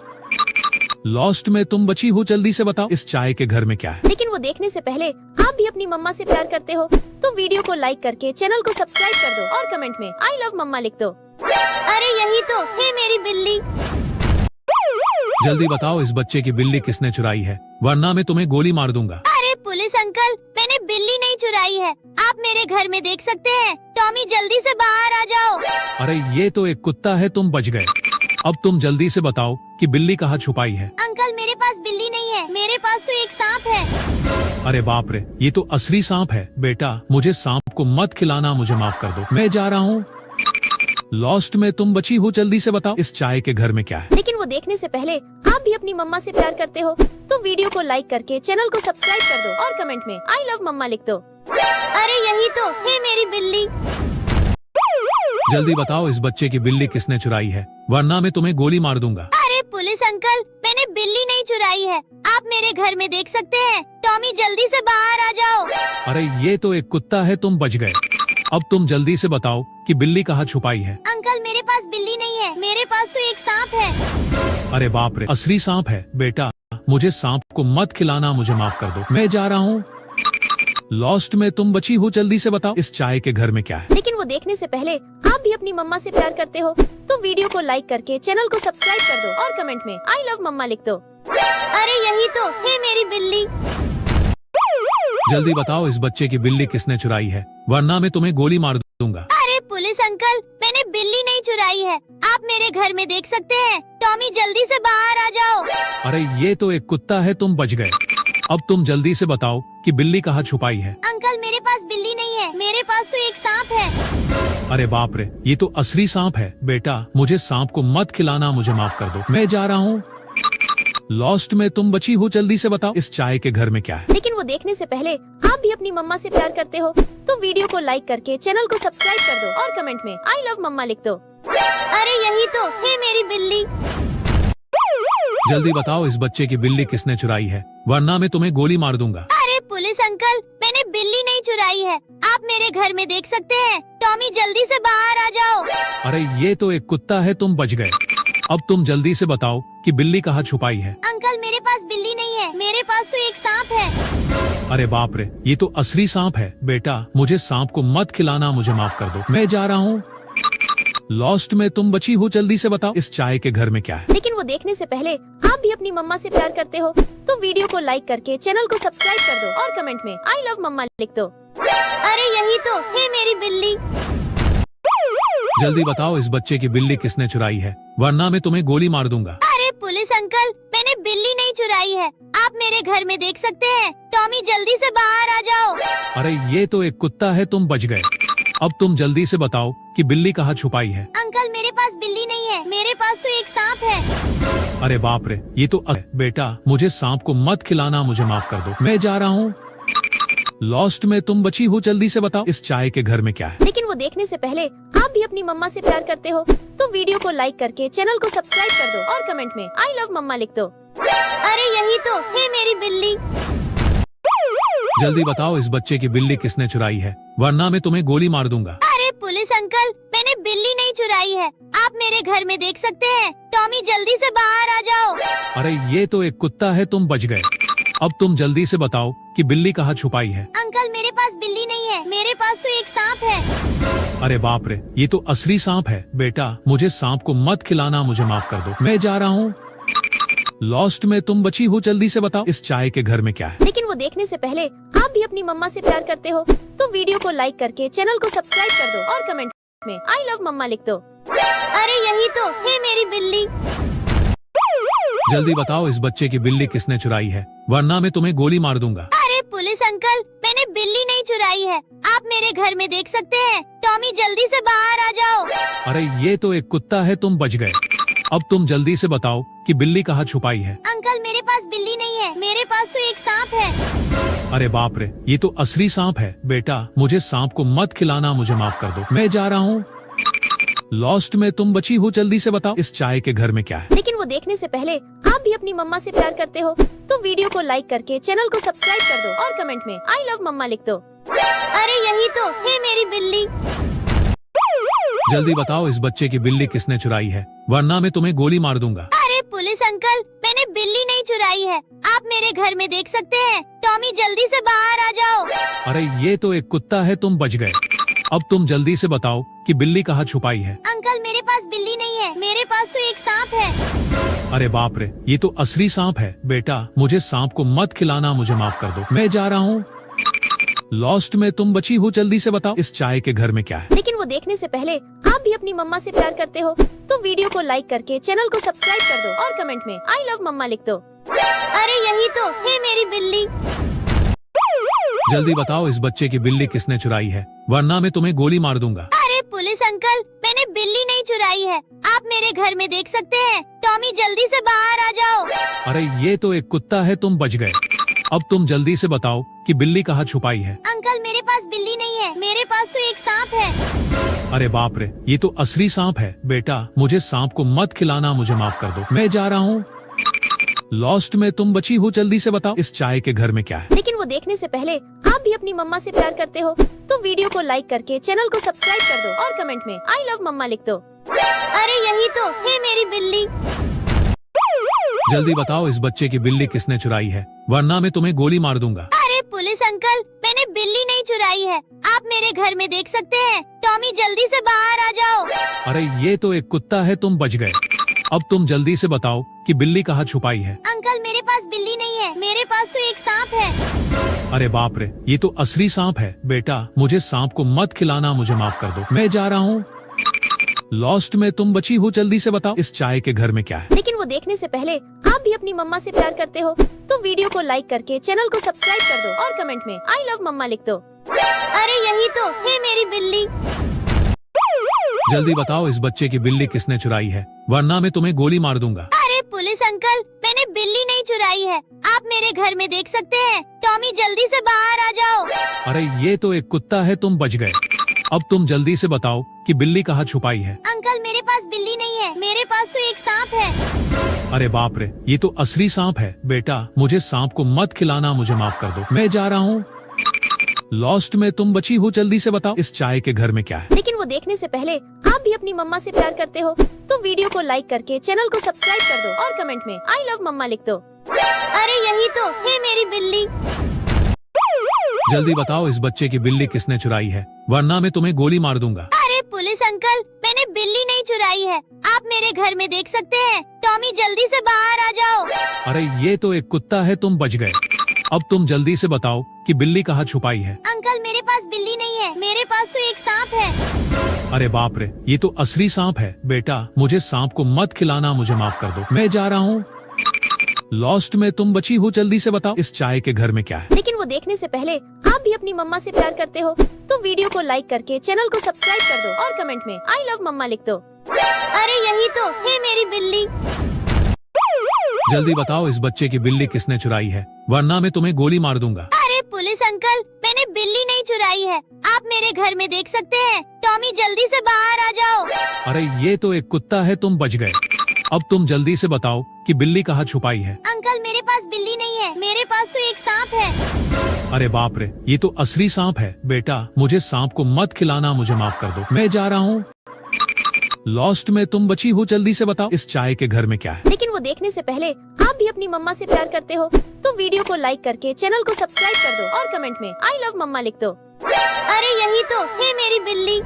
B: लॉस्ट में तुम बची हो, जल्दी से बताओ इस चाय के घर में क्या है।
C: लेकिन वो देखने से पहले आप भी अपनी मम्मा से प्यार करते हो तो वीडियो को लाइक करके चैनल को सब्सक्राइब कर दो और कमेंट में आई लव मम्मा लिख दो।
A: अरे यही तो है मेरी बिल्ली।
B: जल्दी बताओ इस बच्चे की बिल्ली किसने चुराई है, वरना मैं तुम्हें गोली मार दूंगा।
A: अरे पुलिस अंकल, मैंने बिल्ली नहीं चुराई है, आप मेरे घर में देख सकते हैं। टॉमी जल्दी से बाहर आ जाओ।
B: अरे ये तो एक कुत्ता है, तुम बच गए। अब तुम जल्दी से बताओ कि बिल्ली कहाँ छुपाई है।
A: अंकल मेरे पास बिल्ली नहीं है, मेरे पास तो एक सांप है।
B: अरे बाप रे, ये तो असली सांप है। बेटा मुझे सांप को मत खिलाना, मुझे माफ कर दो, मैं जा रहा हूँ। लॉस्ट में तुम बची हो, जल्दी से बताओ इस चाय के घर में क्या है।
C: लेकिन वो देखने से पहले आप भी अपनी मम्मा से प्यार करते हो तो वीडियो को लाइक करके चैनल को सब्सक्राइब कर दो और कमेंट में आई लव मम्मा लिख दो।
A: अरे यही तो है मेरी बिल्ली।
B: जल्दी बताओ इस बच्चे की बिल्ली किसने चुराई है, वरना मैं तुम्हें गोली मार दूंगा।
A: अरे पुलिस अंकल, मैंने बिल्ली नहीं चुराई है, आप मेरे घर में देख सकते हैं। टॉमी जल्दी से बाहर आ जाओ।
B: अरे ये तो एक कुत्ता है, तुम बच गए। अब तुम जल्दी से बताओ कि बिल्ली कहाँ छुपाई है।
A: अंकल मेरे पास बिल्ली नहीं है, मेरे पास तो एक सांप है।
B: अरे बाप रे, असली सांप है। बेटा मुझे सांप को मत खिलाना, मुझे माफ कर दो, मैं जा रहा हूँ। लॉस्ट में तुम बची हो, जल्दी से बताओ इस चाय के घर में क्या है।
C: लेकिन वो देखने से पहले आप भी अपनी मम्मा से प्यार करते हो तो वीडियो को लाइक करके चैनल को सब्सक्राइब कर दो और कमेंट में आई लव मम्मा लिख दो।
A: अरे यही तो है मेरी बिल्ली।
B: जल्दी बताओ इस बच्चे की बिल्ली किसने चुराई है, वरना मैं तुम्हें गोली मार दूंगा।
A: अरे पुलिस अंकल, मैंने बिल्ली नहीं चुराई है, आप मेरे घर में देख सकते हैं। टॉमी जल्दी से बाहर आ जाओ।
B: अरे ये तो एक कुत्ता है, तुम बच गए। अब तुम जल्दी से बताओ कि बिल्ली कहाँ छुपाई है।
A: अंकल मेरे पास बिल्ली नहीं है, मेरे पास तो एक सांप है।
B: अरे बाप रे, ये तो असली सांप है। बेटा मुझे सांप को मत खिलाना, मुझे माफ कर दो, मैं जा रहा हूँ। लॉस्ट में तुम बची हो, जल्दी से बताओ इस चाय के घर में क्या है।
C: लेकिन वो देखने से पहले आप भी अपनी मम्मा से प्यार करते हो तो वीडियो को लाइक करके चैनल को सब्सक्राइब कर दो और कमेंट में आई लव मम्मा लिख दो।
A: अरे यही तो है मेरी बिल्ली।
B: जल्दी बताओ इस बच्चे की बिल्ली किसने चुराई है, वरना मैं तुम्हें गोली मार दूंगा।
A: अरे पुलिस अंकल, मैंने बिल्ली नहीं चुराई है, आप मेरे घर में देख सकते हैं। टॉमी जल्दी से बाहर आ जाओ।
B: अरे ये तो एक कुत्ता है, तुम बच गए। अब तुम जल्दी से बताओ कि बिल्ली कहाँ छुपाई है।
A: अंकल मेरे पास बिल्ली नहीं है, मेरे पास तो एक सांप है।
B: अरे बाप रे, ये तो असली सांप है। बेटा मुझे सांप को मत खिलाना, मुझे माफ कर दो, मैं जा रहा हूँ। लॉस्ट में तुम बची हो, जल्दी से बताओ इस चाय के घर में क्या है।
C: लेकिन वो देखने से पहले आप भी अपनी मम्मा से प्यार करते हो तो वीडियो को लाइक करके चैनल को सब्सक्राइब कर दो और कमेंट में आई लव मम्मा लिख दो।
A: अरे यही तो है मेरी बिल्ली।
B: जल्दी बताओ इस बच्चे की बिल्ली किसने चुराई है, वरना मैं तुम्हें गोली मार दूंगा।
A: अरे पुलिस अंकल, मैंने बिल्ली नहीं चुराई है, आप मेरे घर में देख सकते हैं। टॉमी जल्दी से बाहर आ जाओ।
B: अरे ये तो एक कुत्ता है, तुम बच गए। अब तुम जल्दी से बताओ कि बिल्ली कहाँ छुपाई है।
A: अंकल मेरे पास बिल्ली नहीं है, मेरे पास तो एक सांप है।
B: अरे बाप रे, ये तो बेटा मुझे सांप को मत खिलाना, मुझे माफ कर दो, मैं जा रहा हूँ। लॉस्ट में तुम बची हो, जल्दी से बताओ इस चाय के घर में क्या है।
C: लेकिन वो देखने से पहले आप भी अपनी मम्मा से प्यार करते हो तो वीडियो को लाइक करके चैनल को सब्सक्राइब कर दो और कमेंट में आई लव मम्मा लिख दो।
A: अरे यही तो है मेरी बिल्ली।
B: जल्दी बताओ इस बच्चे की बिल्ली किसने चुराई है, वरना मैं तुम्हें गोली मार दूंगा।
A: अरे पुलिस अंकल, मैंने बिल्ली नहीं चुराई है, आप मेरे घर में देख सकते हैं। टॉमी जल्दी से बाहर आ जाओ।
B: अरे ये तो एक कुत्ता है, तुम बच गए। अब तुम जल्दी से बताओ कि बिल्ली कहाँ छुपाई है।
A: अंकल मेरे पास बिल्ली नहीं है, मेरे पास तो एक सांप है।
B: अरे बाप रे, ये तो असली सांप है। बेटा मुझे सांप को मत खिलाना, मुझे माफ कर दो, मैं जा रहा हूँ। लॉस्ट में तुम बची हो, जल्दी से बताओ इस चाय के घर में क्या है।
C: लेकिन वो देखने से पहले आप भी अपनी मम्मा से प्यार करते हो तो वीडियो को लाइक करके चैनल को सब्सक्राइब कर दो और कमेंट में आई लव मम्मा लिख दो।
A: अरे यही तो है मेरी बिल्ली।
B: जल्दी बताओ इस बच्चे की बिल्ली किसने चुराई है, वरना मैं तुम्हें गोली मार दूंगा।
A: अरे पुलिस अंकल, मैंने बिल्ली नहीं चुराई है, आप मेरे घर में देख सकते हैं। टॉमी जल्दी से बाहर आ जाओ।
B: अरे ये तो एक कुत्ता है, तुम बच गए। अब तुम जल्दी से बताओ कि बिल्ली कहाँ छुपाई है।
A: अंकल मेरे पास बिल्ली नहीं है, मेरे पास तो एक सांप है।
B: अरे बाप रे, ये तो असली सांप है। बेटा मुझे सांप को मत खिलाना, मुझे माफ कर दो, मैं जा रहा हूँ। लॉस्ट में तुम बची हो, जल्दी से बताओ इस चाय के घर में क्या है।
C: लेकिन वो देखने से पहले आप भी अपनी मम्मा से प्यार करते हो तो वीडियो को लाइक करके चैनल को सब्सक्राइब कर दो और कमेंट में आई लव मम्मा लिख दो।
A: अरे यही तो है मेरी बिल्ली।
B: जल्दी बताओ इस बच्चे की बिल्ली किसने चुराई है, वरना मैं तुम्हें गोली मार दूंगा।
A: अरे पुलिस अंकल, मैंने बिल्ली नहीं चुराई है, आप मेरे घर में देख सकते हैं। टॉमी जल्दी से बाहर आ जाओ।
B: अरे ये तो एक कुत्ता है, तुम बच गए। अब तुम जल्दी से बताओ कि बिल्ली कहाँ छुपाई है।
A: अंकल मेरे पास बिल्ली नहीं है, मेरे पास तो एक सांप है।
B: अरे बाप रे, ये तो असली सांप है। बेटा मुझे सांप को मत खिलाना, मुझे माफ कर दो, मैं जा रहा हूँ। लॉस्ट में तुम बची हो, जल्दी से बताओ इस चाय के घर में क्या है।
C: लेकिन वो देखने से पहले आप भी अपनी मम्मा से प्यार करते हो तो वीडियो को लाइक करके चैनल को सब्सक्राइब कर दो और कमेंट में आई लव मम्मा लिख दो।
A: अरे यही तो है मेरी बिल्ली।
B: जल्दी बताओ इस बच्चे की बिल्ली किसने चुराई है, वरना मैं तुम्हें गोली मार दूंगा।
A: अरे पुलिस अंकल, मैंने बिल्ली नहीं चुराई है, आप मेरे घर में देख सकते हैं। टॉमी जल्दी से बाहर आ जाओ।
B: अरे ये तो एक कुत्ता है, तुम बच गए। अब तुम जल्दी से बताओ कि बिल्ली कहाँ छुपाई है।
A: अंकल मेरे पास बिल्ली नहीं है, मेरे पास तो एक सांप है।
B: अरे बाप रे, ये तो असली सांप है। बेटा मुझे सांप को मत खिलाना, मुझे माफ कर दो, मैं जा रहा हूँ। लॉस्ट में तुम बची हो, जल्दी से बताओ इस चाय के घर में क्या है।
C: लेकिन वो देखने से पहले आप भी अपनी मम्मा से प्यार करते हो तो वीडियो को लाइक करके चैनल को सब्सक्राइब कर दो और कमेंट में आई लव मम्मा लिख दो।
A: अरे यही तो है मेरी बिल्ली।
B: जल्दी बताओ इस बच्चे की बिल्ली किसने चुराई है, वरना मैं तुम्हें गोली मार दूंगा।
A: अरे पुलिस अंकल, मैंने बिल्ली नहीं चुराई है, आप मेरे घर में देख सकते हैं। टॉमी जल्दी से बाहर आ जाओ।
B: अरे ये तो एक कुत्ता है, तुम बच गए। अब तुम जल्दी से बताओ कि बिल्ली कहाँ छुपाई है।
A: अंकल मेरे पास बिल्ली नहीं है, मेरे पास तो एक सांप है।
B: अरे बाप रे, ये तो असली सांप है। बेटा मुझे सांप को मत खिलाना, मुझे माफ कर दो, मैं जा रहा हूँ। लॉस्ट में तुम बची हो, जल्दी से बताओ इस चाय के घर में क्या है।
C: लेकिन वो देखने से पहले आप भी अपनी मम्मा से प्यार करते हो तो वीडियो को लाइक करके चैनल को सब्सक्राइब कर दो और कमेंट में आई लव मम्मा लिख दो।
A: अरे यही तो है मेरी बिल्ली।
B: जल्दी बताओ इस बच्चे की बिल्ली किसने चुराई है, वरना मैं तुम्हें गोली मार दूंगा।
A: अरे पुलिस अंकल, मैंने बिल्ली नहीं चुराई है, आप मेरे घर में देख सकते हैं। टॉमी जल्दी से बाहर आ जाओ।
B: अरे ये तो एक कुत्ता है, तुम बच गए। अब तुम जल्दी से बताओ कि बिल्ली कहाँ छुपाई है।
A: अंकल मेरे पास बिल्ली नहीं है, मेरे पास तो एक सांप है।
B: अरे बाप रे, ये तो असली सांप है। बेटा मुझे सांप को मत खिलाना, मुझे माफ कर दो, मैं जा रहा हूँ। लॉस्ट में तुम बची हो, जल्दी से बताओ इस चाय के घर में क्या है।
C: लेकिन वो देखने से पहले आप भी अपनी मम्मा से प्यार करते हो तो वीडियो को लाइक करके चैनल को सब्सक्राइब कर दो और कमेंट में आई लव मम्मा लिख दो।
A: अरे यही तो है मेरी बिल्ली।
B: जल्दी बताओ इस बच्चे की बिल्ली किसने चुराई है, वरना मैं तुम्हें गोली मार दूंगा।
A: अरे पुलिस अंकल, मैंने बिल्ली नहीं चुराई है, आप मेरे घर में देख सकते हैं। टॉमी जल्दी से बाहर आ जाओ।
B: अरे ये तो एक कुत्ता है, तुम बच गए। अब तुम जल्दी से बताओ कि बिल्ली कहाँ छुपाई है।
A: अंकल मेरे पास बिल्ली नहीं है, मेरे पास तो एक सांप है।
B: अरे बाप रे, ये तो असली सांप है। बेटा मुझे सांप को मत खिलाना, मुझे माफ कर दो, मैं जा रहा हूँ। लॉस्ट में तुम बची हो, जल्दी से बताओ इस चाय के घर में क्या है।
C: लेकिन वो देखने से पहले आप भी अपनी मम्मा से प्यार करते हो तो वीडियो को लाइक करके चैनल को सब्सक्राइब कर दो और कमेंट में आई लव मम्मा लिख दो।
A: अरे यही तो है मेरी बिल्ली।
B: जल्दी बताओ इस बच्चे की बिल्ली किसने चुराई है, वरना मैं तुम्हें गोली मार दूंगा।
A: अरे पुलिस अंकल, मैंने बिल्ली नहीं चुराई है, आप मेरे घर में देख सकते हैं। टॉमी जल्दी से बाहर आ जाओ।
B: अरे ये तो एक कुत्ता है, तुम बच गए। अब तुम जल्दी से बताओ कि बिल्ली कहाँ छुपाई है।
A: अंकल मेरे पास बिल्ली नहीं है, मेरे पास तो एक सांप है।
B: अरे बाप रे, ये तो असली सांप है। बेटा मुझे सांप को मत खिलाना, मुझे माफ कर दो, मैं जा रहा हूँ। लॉस्ट में तुम बची हो, जल्दी से बताओ इस चाय के घर में क्या है।
C: लेकिन वो देखने से पहले आप भी अपनी मम्मा से प्यार करते हो तो वीडियो को लाइक करके चैनल को सब्सक्राइब कर दो और कमेंट में आई लव मम्मा लिख दो।
A: अरे यही तो है मेरी बिल्ली।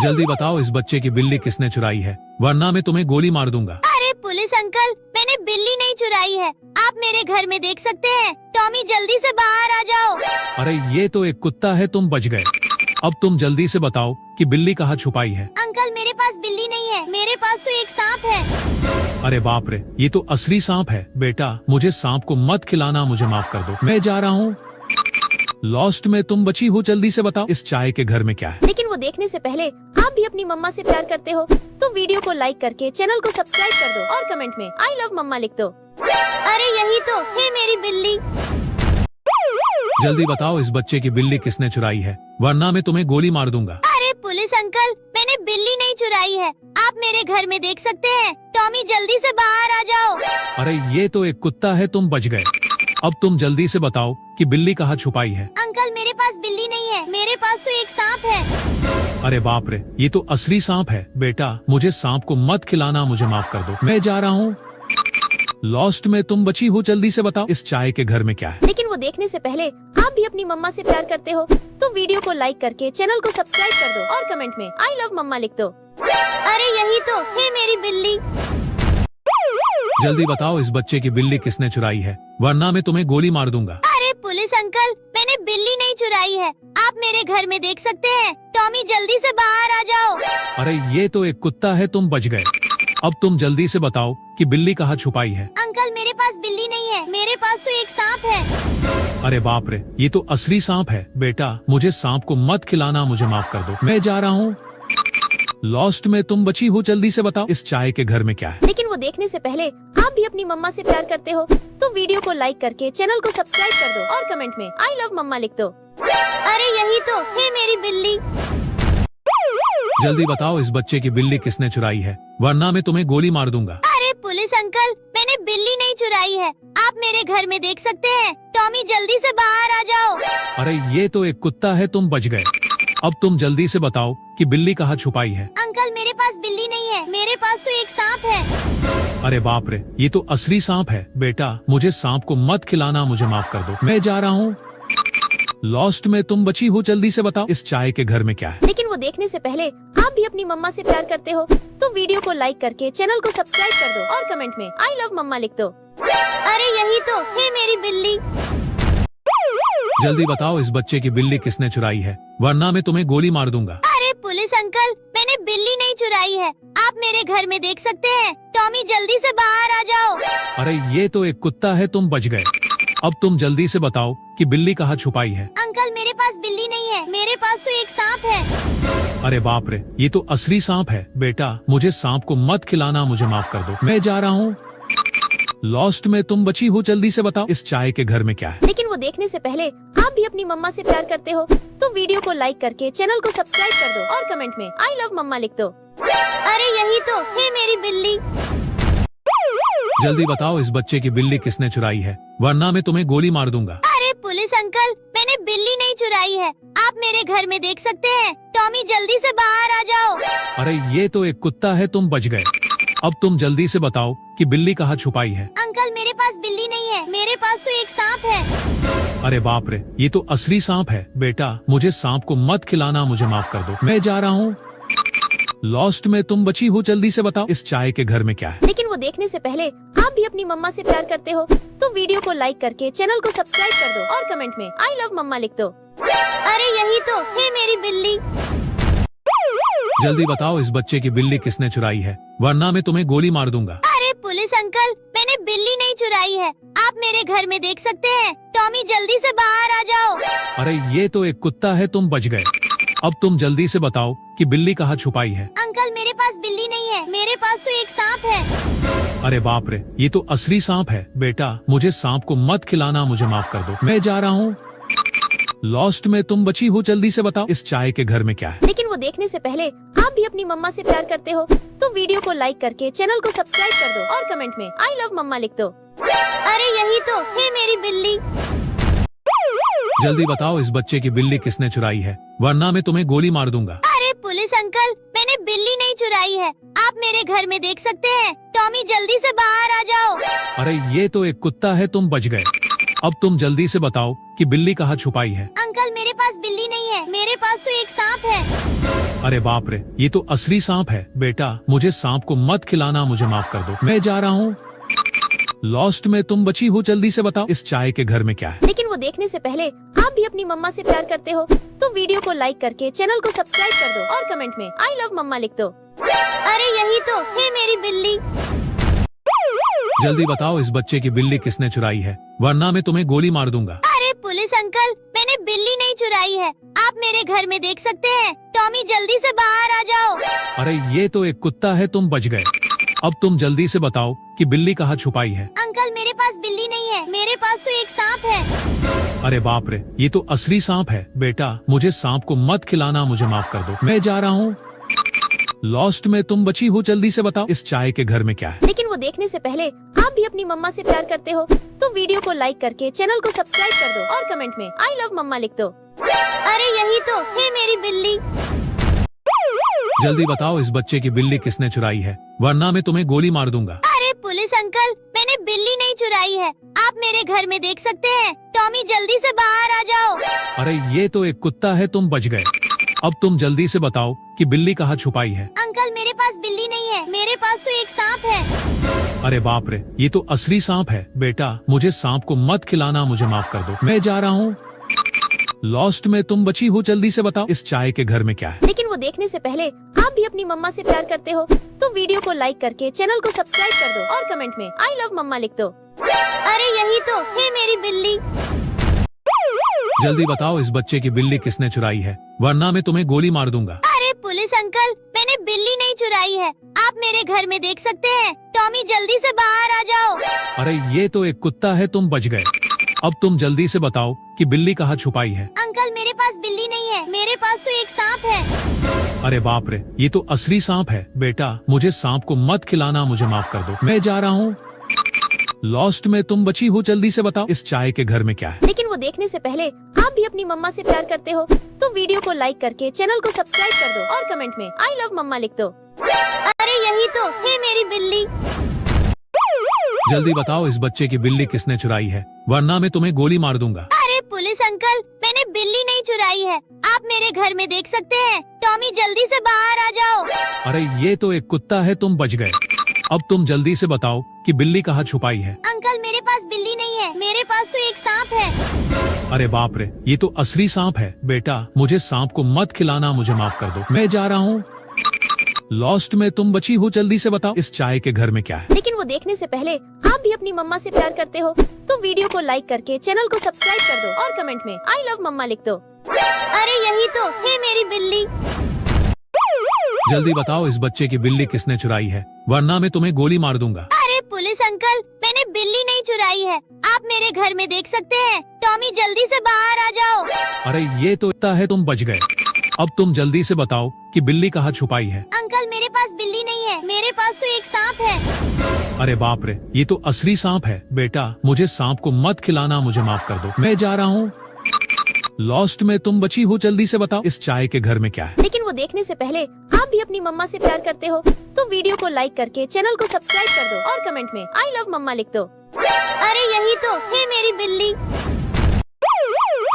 B: जल्दी बताओ इस बच्चे की बिल्ली किसने चुराई है, वरना मैं तुम्हें गोली मार दूंगा।
A: अरे पुलिस अंकल, मैंने बिल्ली नहीं चुराई है, आप मेरे घर में देख सकते हैं। टॉमी जल्दी से बाहर आ जाओ।
B: अरे ये तो एक कुत्ता है, तुम बच गए। अब तुम जल्दी से बताओ कि बिल्ली कहाँ छुपाई है।
A: अंकल मेरे पास बिल्ली नहीं है, मेरे पास तो एक सांप है।
B: अरे बाप रे, ये तो असली सांप है। बेटा मुझे सांप को मत खिलाना, मुझे माफ कर दो, मैं जा रहा हूँ। लॉस्ट में तुम बची हो, जल्दी से बताओ इस चाय के घर में क्या है।
C: लेकिन वो देखने से पहले आप भी अपनी मम्मा से प्यार करते हो तो वीडियो को लाइक करके चैनल को सब्सक्राइब कर दो और कमेंट में आई लव मम्मा लिख दो।
A: अरे यही तो है मेरी बिल्ली।
B: जल्दी बताओ इस बच्चे की बिल्ली किसने चुराई है, वरना मैं तुम्हें गोली मार दूंगा।
A: अरे पुलिस अंकल, मैंने बिल्ली नहीं चुराई है, आप मेरे घर में देख सकते हैं। टॉमी जल्दी से बाहर आ जाओ।
B: अरे ये तो एक कुत्ता है, तुम बच गए। अब तुम जल्दी से बताओ कि बिल्ली कहाँ छुपाई है।
A: अंकल मेरे पास बिल्ली नहीं है, मेरे पास तो एक सांप है।
B: अरे बाप रे, ये तो असली सांप है। बेटा मुझे सांप को मत खिलाना, मुझे माफ कर दो, मैं जा रहा हूँ। लॉस्ट में तुम बची हो, जल्दी से बताओ इस चाय के घर में क्या है।
C: लेकिन वो देखने से पहले आप भी अपनी मम्मा से प्यार करते हो तो वीडियो को लाइक करके चैनल को सब्सक्राइब कर दो और कमेंट में आई लव मम्मा लिख दो।
A: अरे यही तो है मेरी बिल्ली।
B: जल्दी बताओ इस बच्चे की बिल्ली किसने चुराई है, वरना मैं तुम्हें गोली मार दूंगा।
A: अरे पुलिस अंकल, मैंने बिल्ली नहीं चुराई है, आप मेरे घर में देख सकते हैं। टॉमी जल्दी से बाहर आ जाओ।
B: अरे ये तो एक कुत्ता है, तुम बच गए। अब तुम जल्दी से बताओ कि बिल्ली कहाँ छुपाई है।
A: अंकल मेरे पास बिल्ली नहीं है, मेरे पास तो एक सांप है।
B: अरे बाप रे, ये तो असली सांप है। बेटा मुझे सांप को मत खिलाना, मुझे माफ कर दो, मैं जा रहा हूँ। लॉस्ट में तुम बची हो, जल्दी से बताओ इस चाय के घर में क्या है।
C: लेकिन वो देखने से पहले आप भी अपनी मम्मा से प्यार करते हो तो वीडियो को लाइक करके चैनल को सब्सक्राइब कर दो और कमेंट में आई लव मम्मा लिख दो।
A: अरे यही तो है मेरी बिल्ली।
B: जल्दी बताओ इस बच्चे की बिल्ली किसने चुराई है, वरना मैं तुम्हें गोली मार दूंगा।
A: अरे पुलिस अंकल, मैंने बिल्ली नहीं चुराई है, आप मेरे घर में देख सकते हैं। टॉमी जल्दी से बाहर आ जाओ।
B: अरे ये तो एक कुत्ता है, तुम बच गए। अब तुम जल्दी से बताओ कि बिल्ली कहाँ छुपाई है।
A: अंकल मेरे पास बिल्ली नहीं है, मेरे पास तो एक सांप है।
B: अरे बाप रे, ये तो असली सांप है। बेटा मुझे सांप को मत खिलाना, मुझे माफ कर दो, मैं जा रहा हूँ। लॉस्ट में तुम बची हो, जल्दी से बताओ इस चाय के घर में क्या है।
C: लेकिन वो देखने से पहले आप भी अपनी मम्मा से प्यार करते हो तो वीडियो को लाइक करके चैनल को सब्सक्राइब कर दो और कमेंट में आई लव मम्मा लिख दो।
A: अरे यही तो है मेरी बिल्ली।
B: जल्दी बताओ इस बच्चे की बिल्ली किसने चुराई है, वरना मैं तुम्हें गोली मार दूंगा।
A: अरे पुलिस अंकल, मैंने बिल्ली नहीं चुराई है, आप मेरे घर में देख सकते हैं। टॉमी जल्दी से बाहर आ जाओ।
B: अरे ये तो एक कुत्ता है, तुम बच गए। अब तुम जल्दी से बताओ कि बिल्ली कहाँ छुपाई है।
A: अंकल मेरे पास बिल्ली नहीं है, मेरे पास तो एक सांप है।
B: अरे बाप रे, ये तो असली सांप है। बेटा मुझे सांप को मत खिलाना, मुझे माफ कर दो, मैं जा रहा हूँ। लॉस्ट में तुम बची हो, जल्दी से बताओ इस चाय के घर में क्या है।
C: लेकिन वो देखने से पहले आप भी अपनी मम्मा से प्यार करते हो तो वीडियो को लाइक करके चैनल को सब्सक्राइब कर दो और कमेंट में आई लव मम्मा लिख दो।
A: अरे यही तो है मेरी बिल्ली।
B: जल्दी बताओ इस बच्चे की बिल्ली किसने चुराई है, वरना मैं तुम्हें गोली मार दूंगा।
A: अरे पुलिस अंकल, मैंने बिल्ली नहीं चुराई है, आप मेरे घर में देख सकते हैं। टॉमी जल्दी से बाहर आ जाओ।
B: अरे ये तो एक कुत्ता है, तुम बच गए। अब तुम जल्दी से बताओ कि बिल्ली कहाँ छुपाई है।
A: अंकल मेरे पास बिल्ली नहीं है, मेरे पास तो एक सांप है।
B: अरे बाप रे, ये तो असली सांप है। बेटा मुझे सांप को मत खिलाना, मुझे माफ कर दो, मैं जा रहा हूँ। लॉस्ट में तुम बची हो, जल्दी से बताओ इस चाय के घर में क्या है।
C: लेकिन वो देखने से पहले आप भी अपनी मम्मा से प्यार करते हो तो वीडियो को लाइक करके चैनल को सब्सक्राइब कर दो और कमेंट में आई लव मम्मा लिख दो।
A: अरे यही तो है मेरी बिल्ली।
B: जल्दी बताओ इस बच्चे की बिल्ली किसने चुराई है, वरना मैं तुम्हें गोली मार दूंगा।
A: अरे पुलिस अंकल, मैंने बिल्ली नहीं चुराई है, आप मेरे घर में देख सकते हैं। टॉमी जल्दी से बाहर आ जाओ।
B: अरे ये तो एक कुत्ता है, तुम बच गए। अब तुम जल्दी से बताओ कि बिल्ली कहाँ छुपाई है।
A: अंकल मेरे पास बिल्ली नहीं है, मेरे पास तो एक सांप है।
B: अरे बाप रे, ये तो असली सांप है। बेटा मुझे सांप को मत खिलाना, मुझे माफ कर दो, मैं जा रहा हूँ। लॉस्ट में तुम बची हो, जल्दी से बताओ इस चाय के घर में क्या है।
C: लेकिन वो देखने से पहले आप भी अपनी मम्मा से प्यार करते हो तो वीडियो को लाइक करके चैनल को सब्सक्राइब कर दो और कमेंट में आई लव मम्मा लिख दो।
A: अरे यही तो है मेरी बिल्ली।
B: जल्दी बताओ इस बच्चे की बिल्ली किसने चुराई है, वरना मैं तुम्हें गोली मार दूंगा।
A: अरे पुलिस अंकल, मैंने बिल्ली नहीं चुराई है, आप मेरे घर में देख सकते हैं। टॉमी जल्दी से बाहर आ जाओ।
B: अरे ये तो एक कुत्ता है, तुम बच गए। अब तुम जल्दी से बताओ कि बिल्ली कहाँ छुपाई है।
A: अंकल मेरे पास बिल्ली नहीं है, मेरे पास तो एक सांप है।
B: अरे बाप रे, ये तो असली सांप है। बेटा मुझे सांप को मत खिलाना, मुझे माफ कर दो, मैं जा रहा हूँ। लॉस्ट में तुम बची हो, जल्दी से बताओ इस चाय के घर में क्या है।
C: लेकिन वो देखने से पहले आप भी अपनी मम्मा से प्यार करते हो तो वीडियो को लाइक करके चैनल को सब्सक्राइब कर दो और कमेंट में आई लव मम्मा लिख दो।
A: अरे यही तो है मेरी बिल्ली।
B: जल्दी बताओ इस बच्चे की बिल्ली किसने चुराई है, वरना मैं तुम्हें गोली मार दूंगा।
A: अरे पुलिस अंकल, मैंने बिल्ली नहीं चुराई है, आप मेरे घर में देख सकते हैं। टॉमी जल्दी से बाहर आ जाओ।
B: अरे ये तो एक कुत्ता है, तुम बच गए। अब तुम जल्दी से बताओ कि बिल्ली कहाँ छुपाई है।
A: अंकल मेरे पास बिल्ली नहीं है, मेरे पास तो एक सांप है।
B: अरे बाप रे, ये तो असली सांप है। बेटा मुझे सांप को मत खिलाना, मुझे माफ कर दो, मैं जा रहा हूँ। लॉस्ट में तुम बची हो, जल्दी से बताओ इस चाय के घर में क्या है।
C: लेकिन वो देखने से पहले आप भी अपनी मम्मा से प्यार करते हो तो वीडियो को लाइक करके चैनल को सब्सक्राइब कर दो और कमेंट में आई लव मम्मा लिख दो।
A: अरे यही तो है मेरी बिल्ली।
B: जल्दी बताओ इस बच्चे की बिल्ली किसने चुराई है, वरना मैं तुम्हें गोली मार दूंगा।
A: अरे पुलिस अंकल, मैंने बिल्ली नहीं चुराई है, आप मेरे घर में देख सकते हैं। टॉमी जल्दी से बाहर आ जाओ।
B: अरे ये तो एक कुत्ता है, तुम बच गए। अब तुम जल्दी से बताओ कि बिल्ली कहाँ छुपाई है।
A: अंकल मेरे पास बिल्ली नहीं है, मेरे पास तो एक सांप है।
B: अरे बाप रे, ये तो असली सांप है। बेटा मुझे सांप को मत खिलाना, मुझे माफ कर दो, मैं जा रहा हूँ। लॉस्ट में तुम बची हो, जल्दी से बताओ इस चाय के घर में क्या है।
C: लेकिन वो देखने से पहले आप भी अपनी मम्मा से प्यार करते हो तो वीडियो को लाइक करके चैनल को सब्सक्राइब कर दो और कमेंट में आई लव मम्मा लिख दो।
A: अरे यही तो है मेरी बिल्ली।
B: जल्दी बताओ इस बच्चे की बिल्ली किसने चुराई है, वरना मैं तुम्हें गोली मार दूंगा।
A: अरे पुलिस अंकल, मैंने बिल्ली नहीं चुराई है, आप मेरे घर में देख सकते हैं। टॉमी जल्दी से बाहर आ जाओ।
B: अरे ये तो एक कुत्ता है, तुम बच गए। अब तुम जल्दी से बताओ कि बिल्ली कहाँ छुपाई है।
A: अंकल मेरे पास बिल्ली नहीं है, मेरे पास तो एक सांप है।
B: अरे बाप रे, ये तो असली सांप है। बेटा मुझे सांप को मत खिलाना, मुझे माफ कर दो, मैं जा रहा हूँ। लॉस्ट में तुम बची हो, जल्दी से बताओ इस चाय के घर में क्या है।
C: लेकिन वो देखने से पहले आप भी अपनी मम्मा से प्यार करते हो तो वीडियो को लाइक करके चैनल को सब्सक्राइब कर दो और कमेंट में आई लव मम्मा लिख दो।
A: अरे यही तो है मेरी बिल्ली।
B: जल्दी बताओ इस बच्चे की बिल्ली किसने चुराई है, वरना मैं तुम्हें गोली मार दूंगा।
A: अरे पुलिस अंकल, मैंने बिल्ली नहीं चुराई है, आप मेरे घर में देख सकते हैं। टॉमी जल्दी से बाहर आ जाओ।
B: अरे ये तो एक कुत्ता है, तुम बच गए। अब तुम जल्दी से बताओ कि बिल्ली कहाँ छुपाई है।
A: अंकल मेरे पास बिल्ली नहीं है, मेरे पास तो एक सांप है।
B: अरे बाप रे, ये तो असली सांप है। बेटा मुझे सांप को मत खिलाना, मुझे माफ कर दो, मैं जा रहा हूँ। लॉस्ट में तुम बची हो, जल्दी से बताओ इस चाय के घर में क्या है।
C: लेकिन वो देखने से पहले आप भी अपनी मम्मा से प्यार करते हो तो वीडियो को लाइक करके चैनल को सब्सक्राइब कर दो और कमेंट में आई लव मम्मा लिख दो।
A: अरे यही तो है मेरी बिल्ली।
B: जल्दी बताओ इस बच्चे की बिल्ली किसने चुराई है, वरना मैं तुम्हें गोली मार दूंगा।
A: अरे पुलिस अंकल, मैंने बिल्ली नहीं चुराई है, आप मेरे घर में देख सकते हैं। टॉमी जल्दी से बाहर आ जाओ।
B: अरे ये तो कुत्ता है, तुम बच गए। अब तुम जल्दी से बताओ कि बिल्ली कहाँ छुपाई है।
A: अंकल मेरे पास बिल्ली नहीं है, मेरे पास तो एक सांप है।
B: अरे बाप रे, ये तो असली सांप है। बेटा मुझे सांप को मत खिलाना, मुझे माफ कर दो, मैं जा रहा हूँ। लॉस्ट में तुम बची हो, जल्दी से बताओ इस चाय के घर में क्या है।
C: लेकिन वो देखने से पहले आप भी अपनी मम्मा से प्यार करते हो तो वीडियो को लाइक करके चैनल को सब्सक्राइब कर दो और कमेंट में आई लव मम्मा लिख दो।
A: अरे यही तो है मेरी बिल्ली।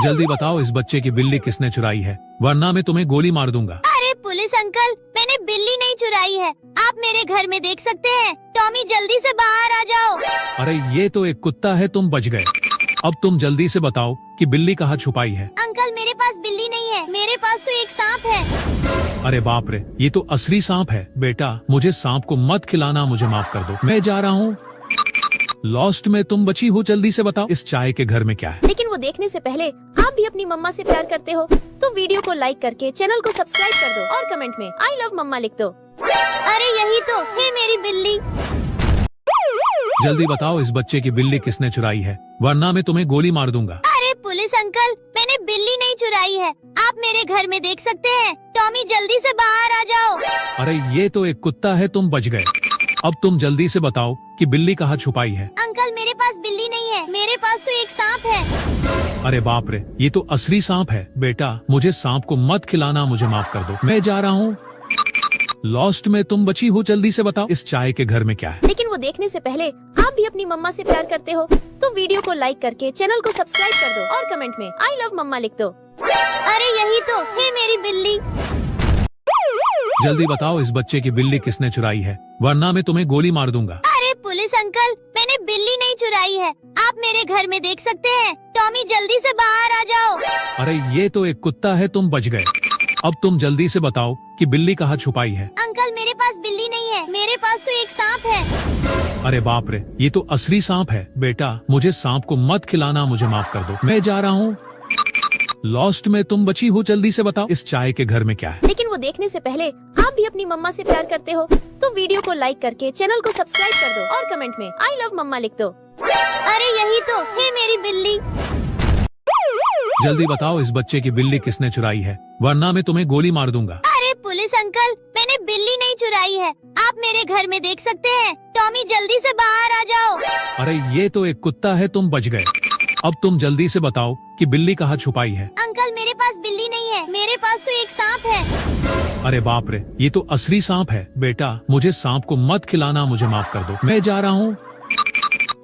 B: जल्दी बताओ इस बच्चे की बिल्ली किसने चुराई है, वरना मैं तुम्हें गोली मार दूंगा।
A: अरे पुलिस अंकल, मैंने बिल्ली नहीं चुराई है, आप मेरे घर में देख सकते हैं। टॉमी जल्दी से बाहर आ जाओ।
B: अरे ये तो एक कुत्ता है, तुम बच गए। अब तुम जल्दी से बताओ कि बिल्ली कहाँ छुपाई है।
A: अंकल मेरे पास बिल्ली नहीं है, मेरे पास तो एक सांप है।
B: अरे बाप रे, ये तो असली सांप है। बेटा मुझे सांप को मत खिलाना, मुझे माफ कर दो, मैं जा रहा हूँ। लॉस्ट में तुम बची हो, जल्दी से बताओ इस चाय के घर में क्या है।
C: लेकिन वो देखने से पहले आप भी अपनी मम्मा से प्यार करते हो तो वीडियो को लाइक करके चैनल को सब्सक्राइब कर दो और कमेंट में आई लव मम्मा लिख दो।
A: अरे यही तो है मेरी बिल्ली।
B: जल्दी बताओ इस बच्चे की बिल्ली किसने चुराई है, वरना मैं तुम्हें गोली मार दूंगा।
A: अरे पुलिस अंकल, मैंने बिल्ली नहीं चुराई है, आप मेरे घर में देख सकते हैं। टॉमी जल्दी से बाहर आ जाओ।
B: अरे ये तो एक कुत्ता है, तुम बच गए। अब तुम जल्दी से बताओ कि बिल्ली कहाँ छुपाई है।
A: अंकल मेरे पास बिल्ली नहीं है, मेरे पास तो एक सांप है।
B: अरे बाप रे, ये तो असली सांप है। बेटा मुझे सांप को मत खिलाना, मुझे माफ कर दो, मैं जा रहा हूँ। लॉस्ट में तुम बची हो, जल्दी से बताओ इस चाय के घर में क्या है।
C: लेकिन वो देखने से पहले आप भी अपनी मम्मा से प्यार करते हो तो वीडियो को लाइक करके चैनल को सब्सक्राइब कर दो और कमेंट में आई लव मम्मा लिख दो।
A: अरे यही तो है मेरी बिल्ली।
B: जल्दी बताओ इस बच्चे की बिल्ली किसने चुराई है, वरना मैं तुम्हें गोली मार दूंगा।
A: अरे पुलिस अंकल, मैंने बिल्ली नहीं चुराई है, आप मेरे घर में देख सकते हैं। टॉमी जल्दी से बाहर आ जाओ।
B: अरे ये तो एक कुत्ता है, तुम बच गए। अब तुम जल्दी से बताओ कि बिल्ली कहाँ छुपाई है।
A: अंकल मेरे पास बिल्ली नहीं है, मेरे पास तो एक सांप है।
B: अरे बाप रे, ये तो असली सांप है। बेटा मुझे सांप को मत खिलाना, मुझे माफ कर दो, मैं जा रहा हूँ। लॉस्ट में तुम बची हो, जल्दी से बताओ इस चाय के घर में क्या है।
C: लेकिन वो देखने से पहले आप भी अपनी मम्मा से प्यार करते हो तो वीडियो को लाइक करके चैनल को सब्सक्राइब कर दो और कमेंट में आई लव मम्मा लिख दो।
A: अरे यही तो है मेरी बिल्ली।
B: जल्दी बताओ इस बच्चे की बिल्ली किसने चुराई है, वरना मैं तुम्हें गोली मार दूंगा।
A: अरे पुलिस अंकल, मैंने बिल्ली नहीं चुराई है, आप मेरे घर में देख सकते हैं। टॉमी जल्दी से बाहर आ जाओ।
B: अरे ये तो एक कुत्ता है, तुम बच गए। अब तुम जल्दी से बताओ कि बिल्ली कहाँ छुपाई है।
A: अंकल मेरे पास बिल्ली नहीं है, मेरे पास तो एक सांप है।
B: अरे बाप रे, ये तो असली सांप है। बेटा मुझे सांप को मत खिलाना, मुझे माफ कर दो, मैं जा रहा हूँ।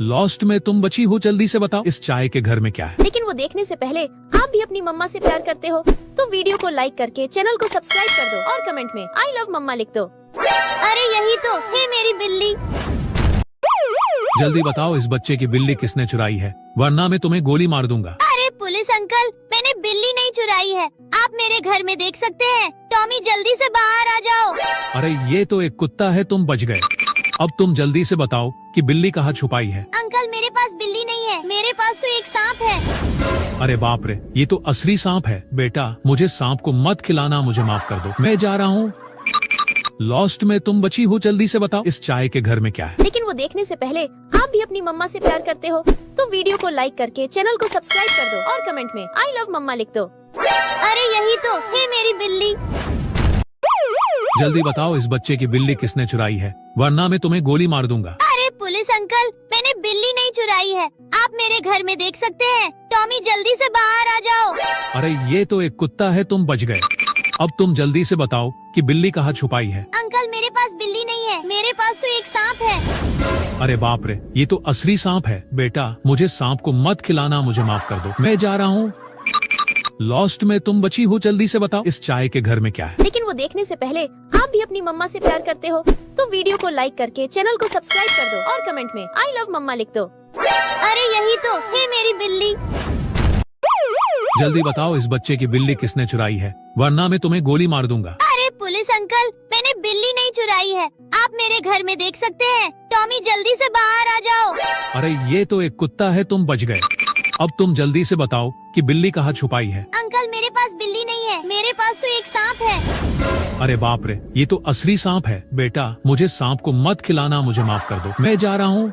B: लॉस्ट में तुम बची हो, जल्दी से बताओ इस चाय के घर में क्या है।
C: लेकिन वो देखने से पहले आप भी अपनी मम्मा से प्यार करते हो तो वीडियो को लाइक करके चैनल को सब्सक्राइब कर दो और कमेंट में आई लव मम्मा लिख दो।
A: अरे यही तो है मेरी बिल्ली।
B: जल्दी बताओ इस बच्चे की बिल्ली किसने चुराई है, वरना मैं तुम्हें गोली मार दूंगा।
A: अरे पुलिस अंकल, मैंने बिल्ली नहीं चुराई है, आप मेरे घर में देख सकते हैं। टॉमी जल्दी से बाहर आ जाओ।
B: अरे ये तो एक कुत्ता है, तुम बच गए। अब तुम जल्दी से बताओ कि बिल्ली कहाँ छुपाई है।
A: अंकल मेरे पास बिल्ली नहीं है, मेरे पास तो एक सांप है।
B: अरे बाप रे, ये तो असली सांप है। बेटा मुझे सांप को मत खिलाना, मुझे माफ कर दो, मैं जा रहा हूँ। लॉस्ट में तुम बची हो, जल्दी से बताओ इस चाय के घर में क्या है।
C: लेकिन वो देखने से पहले आप भी अपनी मम्मा से प्यार करते हो तो वीडियो को लाइक करके चैनल को सब्सक्राइब कर दो और कमेंट में आई लव मम्मा लिख दो।
A: अरे यही तो है मेरी बिल्ली।
B: जल्दी बताओ इस बच्चे की बिल्ली किसने चुराई है, वरना मैं तुम्हें गोली मार दूंगा।
A: अरे पुलिस अंकल, मैंने बिल्ली नहीं चुराई है, आप मेरे घर में देख सकते हैं। टॉमी जल्दी से बाहर आ जाओ।
B: अरे ये तो एक कुत्ता है, तुम बच गए। अब तुम जल्दी से बताओ कि बिल्ली कहाँ छुपाई है।
A: अंकल मेरे पास बिल्ली नहीं है, मेरे पास तो एक सांप है।
B: अरे बाप रे, ये तो असली सांप है। बेटा मुझे सांप को मत खिलाना, मुझे माफ कर दो, मैं जा रहा हूँ। लॉस्ट में तुम बची हो, जल्दी से बताओ इस चाय के घर में क्या है।
C: लेकिन वो देखने से पहले आप भी अपनी मम्मा से प्यार करते हो तो वीडियो को लाइक करके चैनल को सब्सक्राइब कर दो और कमेंट में आई लव मम्मा लिख दो।
A: अरे यही तो है मेरी बिल्ली।
B: जल्दी बताओ इस बच्चे की बिल्ली किसने चुराई है, वरना मैं तुम्हें गोली मार दूंगा।
A: अरे पुलिस अंकल, मैंने बिल्ली नहीं चुराई है, आप मेरे घर में देख सकते हैं। टॉमी जल्दी से बाहर आ जाओ।
B: अरे ये तो एक कुत्ता है, तुम बच गए। अब तुम जल्दी से बताओ कि बिल्ली कहाँ छुपाई है।
A: अंकल मेरे पास बिल्ली नहीं है, मेरे पास तो एक सांप है।
B: अरे बाप रे, ये तो असली सांप है। बेटा मुझे सांप को मत खिलाना, मुझे माफ कर दो, मैं जा रहा हूँ।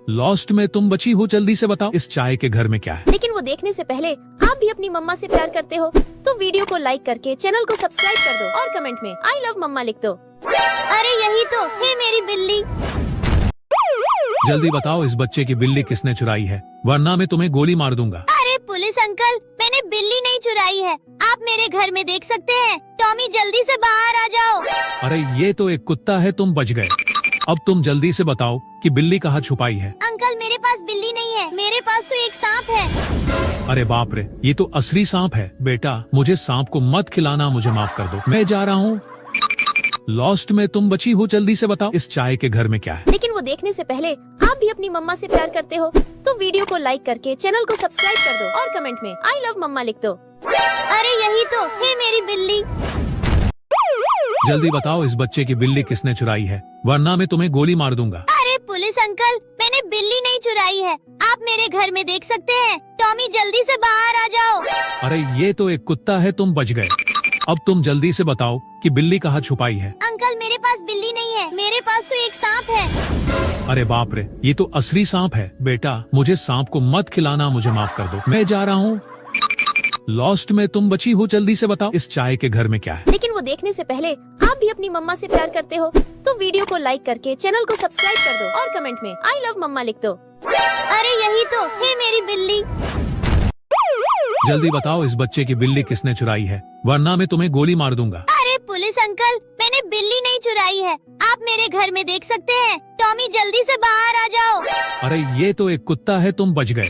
B: लॉस्ट में तुम बची हो, जल्दी से बताओ इस चाय के घर में क्या है।
C: लेकिन वो देखने से पहले आप भी अपनी मम्मा से प्यार करते हो तो वीडियो को लाइक करके चैनल को सब्सक्राइब कर दो और कमेंट में आई लव मम्मा लिख दो।
A: अरे यही तो है मेरी बिल्ली।
B: जल्दी बताओ इस बच्चे की बिल्ली किसने चुराई है, वरना मैं तुम्हें गोली मार दूंगा।
A: अरे पुलिस अंकल, मैंने बिल्ली नहीं चुराई है, आप मेरे घर में देख सकते हैं। टॉमी जल्दी से बाहर आ जाओ।
B: अरे ये तो एक कुत्ता है, तुम बच गए। अब तुम जल्दी से बताओ कि बिल्ली कहाँ छुपाई है।
A: अंकल मेरे पास बिल्ली नहीं है, मेरे पास तो एक सांप है।
B: अरे बाप रे, ये तो असली सांप है। बेटा मुझे सांप को मत खिलाना, मुझे माफ कर दो, मैं जा रहा हूँ। लॉस्ट में तुम बची हो, जल्दी से बताओ इस चाय के घर में क्या है।
C: लेकिन वो देखने से पहले आप भी अपनी मम्मा से प्यार करते हो तो वीडियो को लाइक करके चैनल को सब्सक्राइब कर दो और कमेंट में आई लव मम्मा लिख दो।
A: अरे यही तो है मेरी बिल्ली।
B: जल्दी बताओ इस बच्चे की बिल्ली किसने चुराई है, वरना मैं तुम्हें गोली मार दूंगा।
A: अरे पुलिस अंकल, मैंने बिल्ली नहीं चुराई है, आप मेरे घर में देख सकते हैं। टॉमी जल्दी से बाहर आ जाओ।
B: अरे ये तो एक कुत्ता है, तुम बच गए। अब तुम जल्दी से बताओ कि बिल्ली कहाँ छुपाई है।
A: अंकल मेरे पास बिल्ली नहीं है, मेरे पास तो एक सांप है।
B: अरे बाप रे, ये तो असली सांप है। बेटा मुझे सांप को मत खिलाना, मुझे माफ कर दो, मैं जा रहा हूँ। लॉस्ट में तुम बची हो, जल्दी से बताओ इस चाय के घर में क्या है।
C: लेकिन वो देखने से पहले आप भी अपनी मम्मा से प्यार करते हो तो वीडियो को लाइक करके चैनल को सब्सक्राइब कर दो और कमेंट में आई लव मम्मा लिख दो।
A: अरे यही तो है मेरी बिल्ली।
B: जल्दी बताओ इस बच्चे की बिल्ली किसने चुराई है, वरना मैं तुम्हें गोली मार दूंगा।
A: अरे पुलिस अंकल, मैंने बिल्ली नहीं चुराई है, आप मेरे घर में देख सकते हैं। टॉमी जल्दी से बाहर आ जाओ।
B: अरे ये तो एक कुत्ता है, तुम बच गए।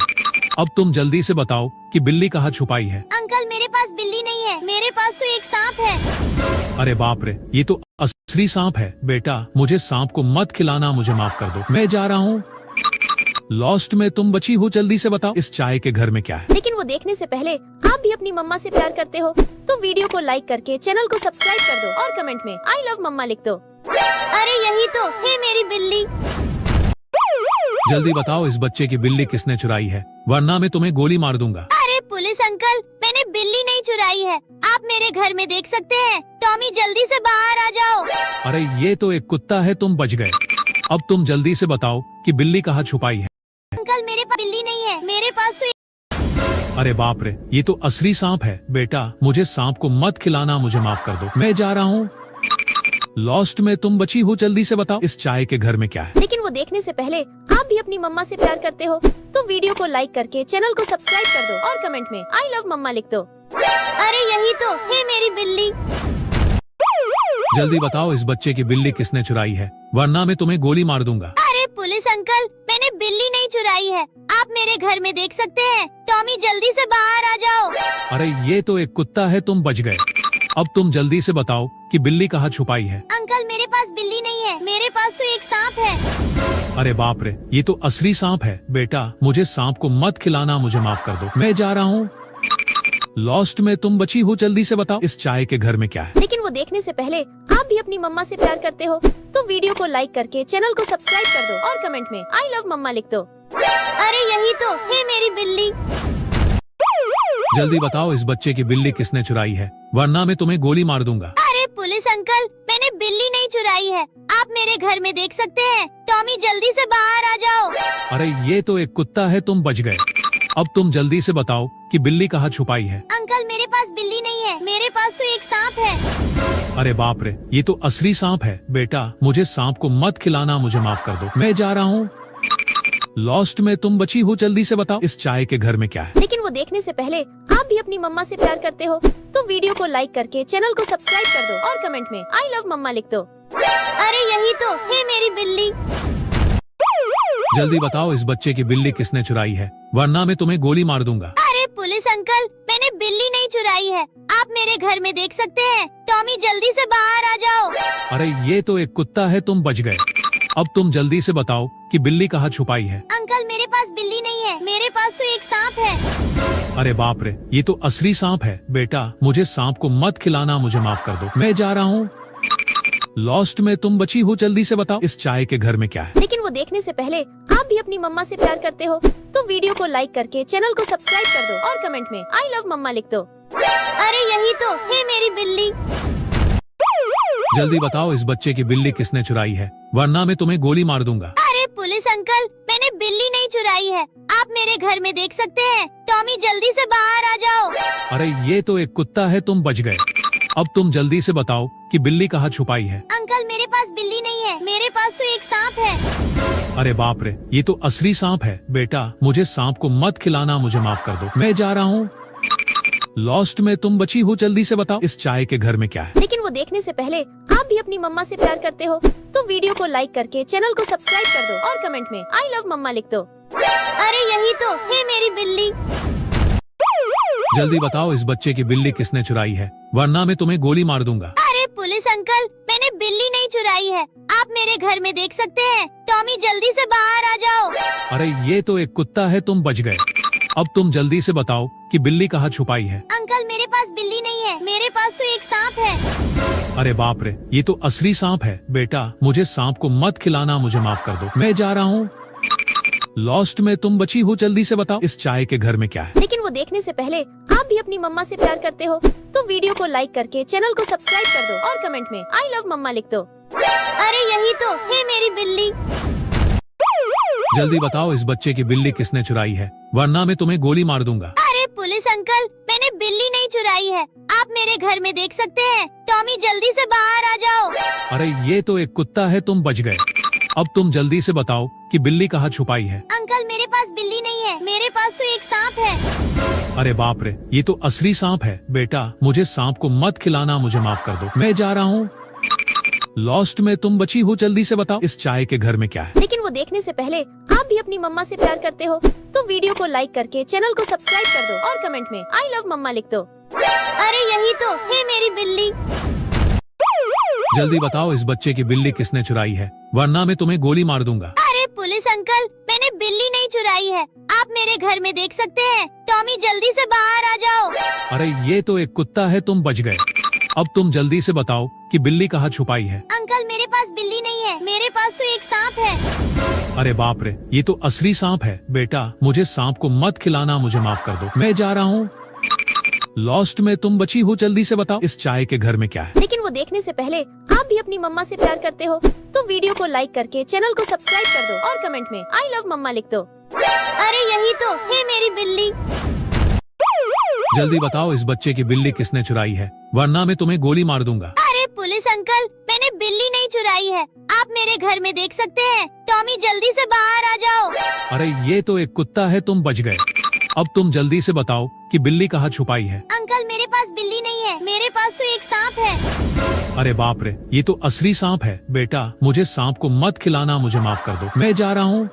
B: अब तुम जल्दी से बताओ कि बिल्ली कहाँ छुपाई है।
A: अंकल मेरे पास बिल्ली नहीं है, मेरे पास तो एक सांप है।
B: अरे बाप रे, ये तो असली सांप है। बेटा मुझे सांप को मत खिलाना, मुझे माफ कर दो, मैं जा रहा हूँ। लॉस्ट में तुम बची हो, जल्दी से बताओ इस चाय के घर में क्या है।
C: लेकिन वो देखने से पहले आप भी अपनी मम्मा से प्यार करते हो तो वीडियो को लाइक करके चैनल को सब्सक्राइब कर दो और कमेंट में आई लव मम्मा लिख दो।
A: अरे यही तो है मेरी बिल्ली।
B: जल्दी बताओ इस बच्चे की बिल्ली किसने चुराई है, वरना मैं तुम्हें गोली मार दूंगा।
A: अरे पुलिस अंकल, मैंने बिल्ली नहीं चुराई है, आप मेरे घर में देख सकते हैं। टॉमी जल्दी से बाहर आ जाओ।
B: अरे ये तो एक कुत्ता है, तुम बच गए। अब तुम जल्दी से बताओ कि बिल्ली कहाँ छुपाई है।
A: अंकल मेरे पास बिल्ली नहीं है, मेरे पास तो
B: अरे बाप रे, ये तो असली सांप है। बेटा मुझे सांप को मत खिलाना, मुझे माफ कर दो, मैं जा रहा हूँ। लॉस्ट में तुम बची हो, जल्दी से बताओ इस चाय के घर में क्या है।
C: लेकिन वो देखने से पहले आप भी अपनी मम्मा से प्यार करते हो तो वीडियो को लाइक करके चैनल को सब्सक्राइब कर दो और कमेंट में आई लव मम्मा लिख दो।
A: अरे यही तो है मेरी बिल्ली।
B: जल्दी बताओ इस बच्चे की बिल्ली किसने चुराई है, वरना मैं तुम्हें गोली मार दूंगा।
A: अरे पुलिस अंकल, मैंने बिल्ली नहीं चुराई है, आप मेरे घर में देख सकते हैं। टॉमी जल्दी से बाहर आ जाओ।
B: अरे ये तो एक कुत्ता है, तुम बच गए। अब तुम जल्दी से बताओ कि बिल्ली कहाँ छुपाई है।
A: अंकल मेरे पास बिल्ली नहीं है, मेरे पास तो एक सांप है।
B: अरे बाप रे, ये तो असली सांप है। बेटा मुझे सांप को मत खिलाना, मुझे माफ कर दो, मैं जा रहा हूँ। लॉस्ट में तुम बची हो, जल्दी से बताओ इस चाय के घर में क्या है।
C: लेकिन वो देखने से पहले आप भी अपनी मम्मा से प्यार करते हो तो वीडियो को लाइक करके चैनल को सब्सक्राइब कर दो और कमेंट में आई लव मम्मा लिख दो।
A: अरे यही तो है मेरी बिल्ली।
B: जल्दी बताओ इस बच्चे की बिल्ली किसने चुराई है, वरना मैं तुम्हें गोली मार दूंगा।
A: अरे पुलिस अंकल, मैंने बिल्ली नहीं चुराई है, आप मेरे घर में देख सकते हैं। टॉमी जल्दी से बाहर आ जाओ।
B: अरे ये तो एक कुत्ता है, तुम बच गए। अब तुम जल्दी से बताओ कि बिल्ली कहाँ छुपाई है।
A: अंकल मेरे पास बिल्ली नहीं है, मेरे पास तो एक सांप है।
B: अरे बाप रे, ये तो असली सांप है। बेटा मुझे सांप को मत खिलाना, मुझे माफ कर दो, मैं जा रहा हूँ। लॉस्ट में तुम बची हो, जल्दी से बताओ इस चाय के घर में क्या है।
C: लेकिन वो देखने से पहले आप भी अपनी मम्मा से प्यार करते हो तो वीडियो को लाइक करके चैनल को सब्सक्राइब कर दो और कमेंट में आई लव मम्मा लिख दो।
A: अरे यही तो है मेरी बिल्ली।
B: जल्दी बताओ इस बच्चे की बिल्ली किसने चुराई है, वरना मैं तुम्हें गोली मार दूंगा।
A: अरे पुलिस अंकल, मैंने बिल्ली नहीं चुराई है, आप मेरे घर में देख सकते हैं। टॉमी जल्दी से बाहर आ जाओ।
B: अरे ये तो एक कुत्ता है, तुम बच गए। अब तुम जल्दी से बताओ कि बिल्ली कहाँ छुपाई है।
A: अंकल मेरे पास बिल्ली नहीं है, मेरे पास तो एक सांप है।
B: अरे बाप रे, ये तो असली सांप है। बेटा मुझे सांप को मत खिलाना, मुझे माफ कर दो, मैं जा रहा हूँ। लॉस्ट में तुम बची हो, जल्दी से बताओ इस चाय के घर में क्या है।
C: लेकिन वो देखने से पहले आप भी अपनी मम्मा से प्यार करते हो तो वीडियो को लाइक करके चैनल को सब्सक्राइब कर दो और कमेंट में आई लव मम्मा लिख दो।
A: अरे यही तो है मेरी बिल्ली।
B: जल्दी बताओ इस बच्चे की बिल्ली किसने चुराई है, वरना मैं तुम्हें गोली मार दूंगा।
A: अरे पुलिस अंकल, मैंने बिल्ली नहीं चुराई है, आप मेरे घर में देख सकते हैं। टॉमी जल्दी से बाहर आ जाओ।
B: अरे ये तो एक कुत्ता है, तुम बच गए। अब तुम जल्दी से बताओ कि बिल्ली कहाँ छुपाई है।
A: अंकल मेरे पास बिल्ली नहीं है, मेरे पास तो एक सांप है।
B: अरे बाप रे, ये तो असली सांप है। बेटा मुझे सांप को मत खिलाना, मुझे माफ कर दो, मैं जा रहा हूँ। लॉस्ट में तुम बची हो, जल्दी से बताओ इस चाय के घर में क्या है।
C: लेकिन वो देखने से पहले आप भी अपनी मम्मा से प्यार करते हो तो वीडियो को लाइक करके चैनल को सब्सक्राइब कर दो और कमेंट में आई लव मम्मा लिख दो।
A: अरे यही तो है मेरी बिल्ली।
B: जल्दी बताओ इस बच्चे की बिल्ली किसने चुराई है, वरना मैं तुम्हें गोली मार दूंगा।
A: अरे पुलिस अंकल, मैंने बिल्ली नहीं चुराई है, आप मेरे घर में देख सकते हैं। टॉमी जल्दी से बाहर आ जाओ।
B: अरे ये तो एक कुत्ता है, तुम बच गए। अब तुम जल्दी से बताओ कि बिल्ली कहाँ छुपाई है।
A: अंकल मेरे पास बिल्ली नहीं है, मेरे पास तो एक सांप है।
B: अरे बाप रे, ये तो असली सांप है। बेटा मुझे सांप को मत खिलाना, मुझे माफ कर दो, मैं जा रहा हूँ। लॉस्ट में तुम बची हो, जल्दी से बताओ इस चाय के घर में क्या है।
C: लेकिन वो देखने से पहले आप भी अपनी मम्मा से प्यार करते हो तो वीडियो को लाइक करके चैनल को सब्सक्राइब कर दो और कमेंट में आई लव मम्मा लिख दो।
A: अरे यही तो है मेरी बिल्ली।
B: जल्दी बताओ इस बच्चे की बिल्ली किसने चुराई है, वरना मैं तुम्हें गोली मार दूंगा।
A: अरे पुलिस अंकल, मैंने बिल्ली नहीं चुराई है, आप मेरे घर में देख सकते हैं। टॉमी जल्दी से बाहर आ जाओ।
B: अरे ये तो एक कुत्ता है, तुम बच गए। अब तुम जल्दी से बताओ कि बिल्ली कहाँ छुपाई है।
A: अंकल मेरे पास बिल्ली नहीं है, मेरे पास तो एक सांप है।
B: अरे बाप रे, ये तो असली सांप है। बेटा मुझे सांप को मत खिलाना, मुझे माफ कर दो, मैं जा रहा हूँ। लॉस्ट में तुम बची हो, जल्दी से बताओ इस चाय के घर में क्या है।
C: लेकिन वो देखने से पहले आप भी अपनी मम्मा से प्यार करते हो तो वीडियो को लाइक करके चैनल को सब्सक्राइब कर दो और कमेंट में आई लव मम्मा लिख दो।
A: अरे यही तो है मेरी बिल्ली।
B: जल्दी बताओ इस बच्चे की बिल्ली किसने चुराई है, वरना मैं तुम्हें गोली मार दूंगा।
A: अरे पुलिस अंकल, मैंने बिल्ली नहीं चुराई है, आप मेरे घर में देख सकते हैं। टॉमी जल्दी से बाहर आ जाओ।
B: अरे ये तो एक कुत्ता है, तुम बच गए। अब तुम जल्दी से बताओ कि बिल्ली कहाँ छुपाई है।
A: अंकल मेरे पास बिल्ली नहीं है, मेरे पास तो एक सांप है।
B: अरे बाप रे, ये तो असली सांप है। बेटा मुझे सांप को मत खिलाना, मुझे माफ कर दो, मैं जा रहा हूँ। लॉस्ट में तुम बची हो, जल्दी से बताओ इस चाय के घर में क्या है।
C: लेकिन वो देखने से पहले आप भी अपनी मम्मा से प्यार करते हो तो वीडियो को लाइक करके चैनल को सब्सक्राइब कर दो और कमेंट में आई लव मम्मा लिख दो।
A: अरे यही तो है मेरी बिल्ली।
B: जल्दी बताओ इस बच्चे की बिल्ली किसने चुराई है, वरना मैं तुम्हें गोली मार दूंगा।
A: अरे पुलिस अंकल, मैंने बिल्ली नहीं चुराई है, आप मेरे घर में देख सकते हैं। टॉमी जल्दी से बाहर आ जाओ।
B: अरे ये तो एक कुत्ता है, तुम बच गए। अब तुम जल्दी से बताओ कि बिल्ली कहाँ छुपाई है।
A: अंकल मेरे पास बिल्ली नहीं है, मेरे पास तो एक सांप है।
B: अरे बाप रे, ये तो असली सांप है। बेटा मुझे सांप को मत खिलाना, मुझे माफ कर दो, मैं जा रहा हूँ।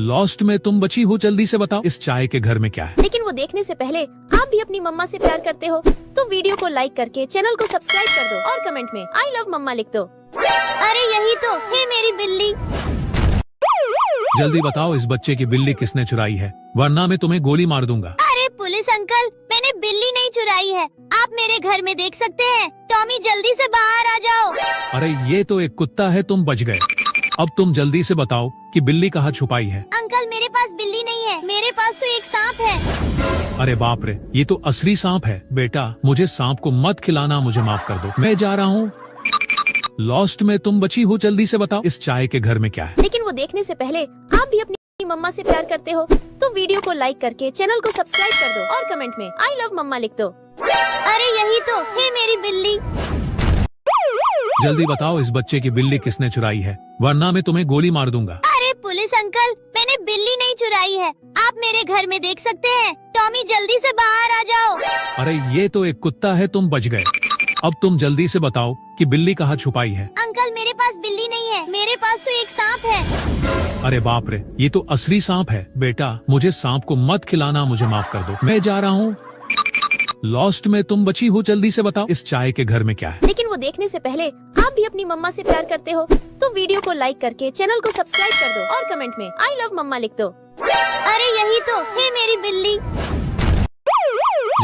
B: लॉस्ट में तुम बची हो, जल्दी से बताओ इस चाय के घर में क्या है।
C: लेकिन वो देखने से पहले आप भी अपनी मम्मा से प्यार करते हो तो वीडियो को लाइक करके चैनल को सब्सक्राइब कर दो और कमेंट में आई लव मम्मा लिख दो।
A: अरे यही तो है मेरी बिल्ली।
B: जल्दी बताओ इस बच्चे की बिल्ली किसने चुराई है, वरना मैं तुम्हें गोली मार दूंगा।
A: अरे पुलिस अंकल, मैंने बिल्ली नहीं चुराई है, आप मेरे घर में देख सकते हैं। टॉमी जल्दी से बाहर आ जाओ।
B: अरे ये तो एक कुत्ता है, तुम बच गए। अब तुम जल्दी से बताओ कि बिल्ली कहाँ छुपाई है।
A: अंकल मेरे पास बिल्ली नहीं है, मेरे पास तो एक सांप है।
B: अरे बाप रे, ये तो असली सांप है। बेटा मुझे सांप को मत खिलाना, मुझे माफ कर दो, मैं जा रहा हूँ। लॉस्ट में तुम बची हो, जल्दी से बताओ इस चाय के घर में क्या है।
C: लेकिन वो देखने से पहले आप भी अपनी मम्मा से प्यार करते हो तो वीडियो को लाइक करके चैनल को सब्सक्राइब कर दो और कमेंट में आई लव मम्मा लिख दो।
A: अरे यही तो है मेरी बिल्ली।
B: जल्दी बताओ इस बच्चे की बिल्ली किसने चुराई है, वरना मैं तुम्हें गोली मार दूंगा।
A: अरे पुलिस अंकल, मैंने बिल्ली नहीं चुराई है, आप मेरे घर में देख सकते हैं। टॉमी जल्दी से बाहर आ जाओ।
B: अरे ये तो एक कुत्ता है, तुम बच गए। अब तुम जल्दी से बताओ कि बिल्ली कहाँ छुपाई है।
A: अंकल मेरे पास बिल्ली नहीं है, मेरे पास तो एक सांप है।
B: अरे बाप रे, ये तो असली सांप है। बेटा मुझे सांप को मत खिलाना, मुझे माफ कर दो, मैं जा रहा हूँ। लॉस्ट में तुम बची हो, जल्दी से बताओ इस चाय के घर में क्या है।
C: लेकिन वो देखने से पहले आप भी अपनी मम्मा से प्यार करते हो तो वीडियो को लाइक करके चैनल को सब्सक्राइब कर दो और कमेंट में आई लव मम्मा लिख दो।
A: अरे यही तो है मेरी बिल्ली।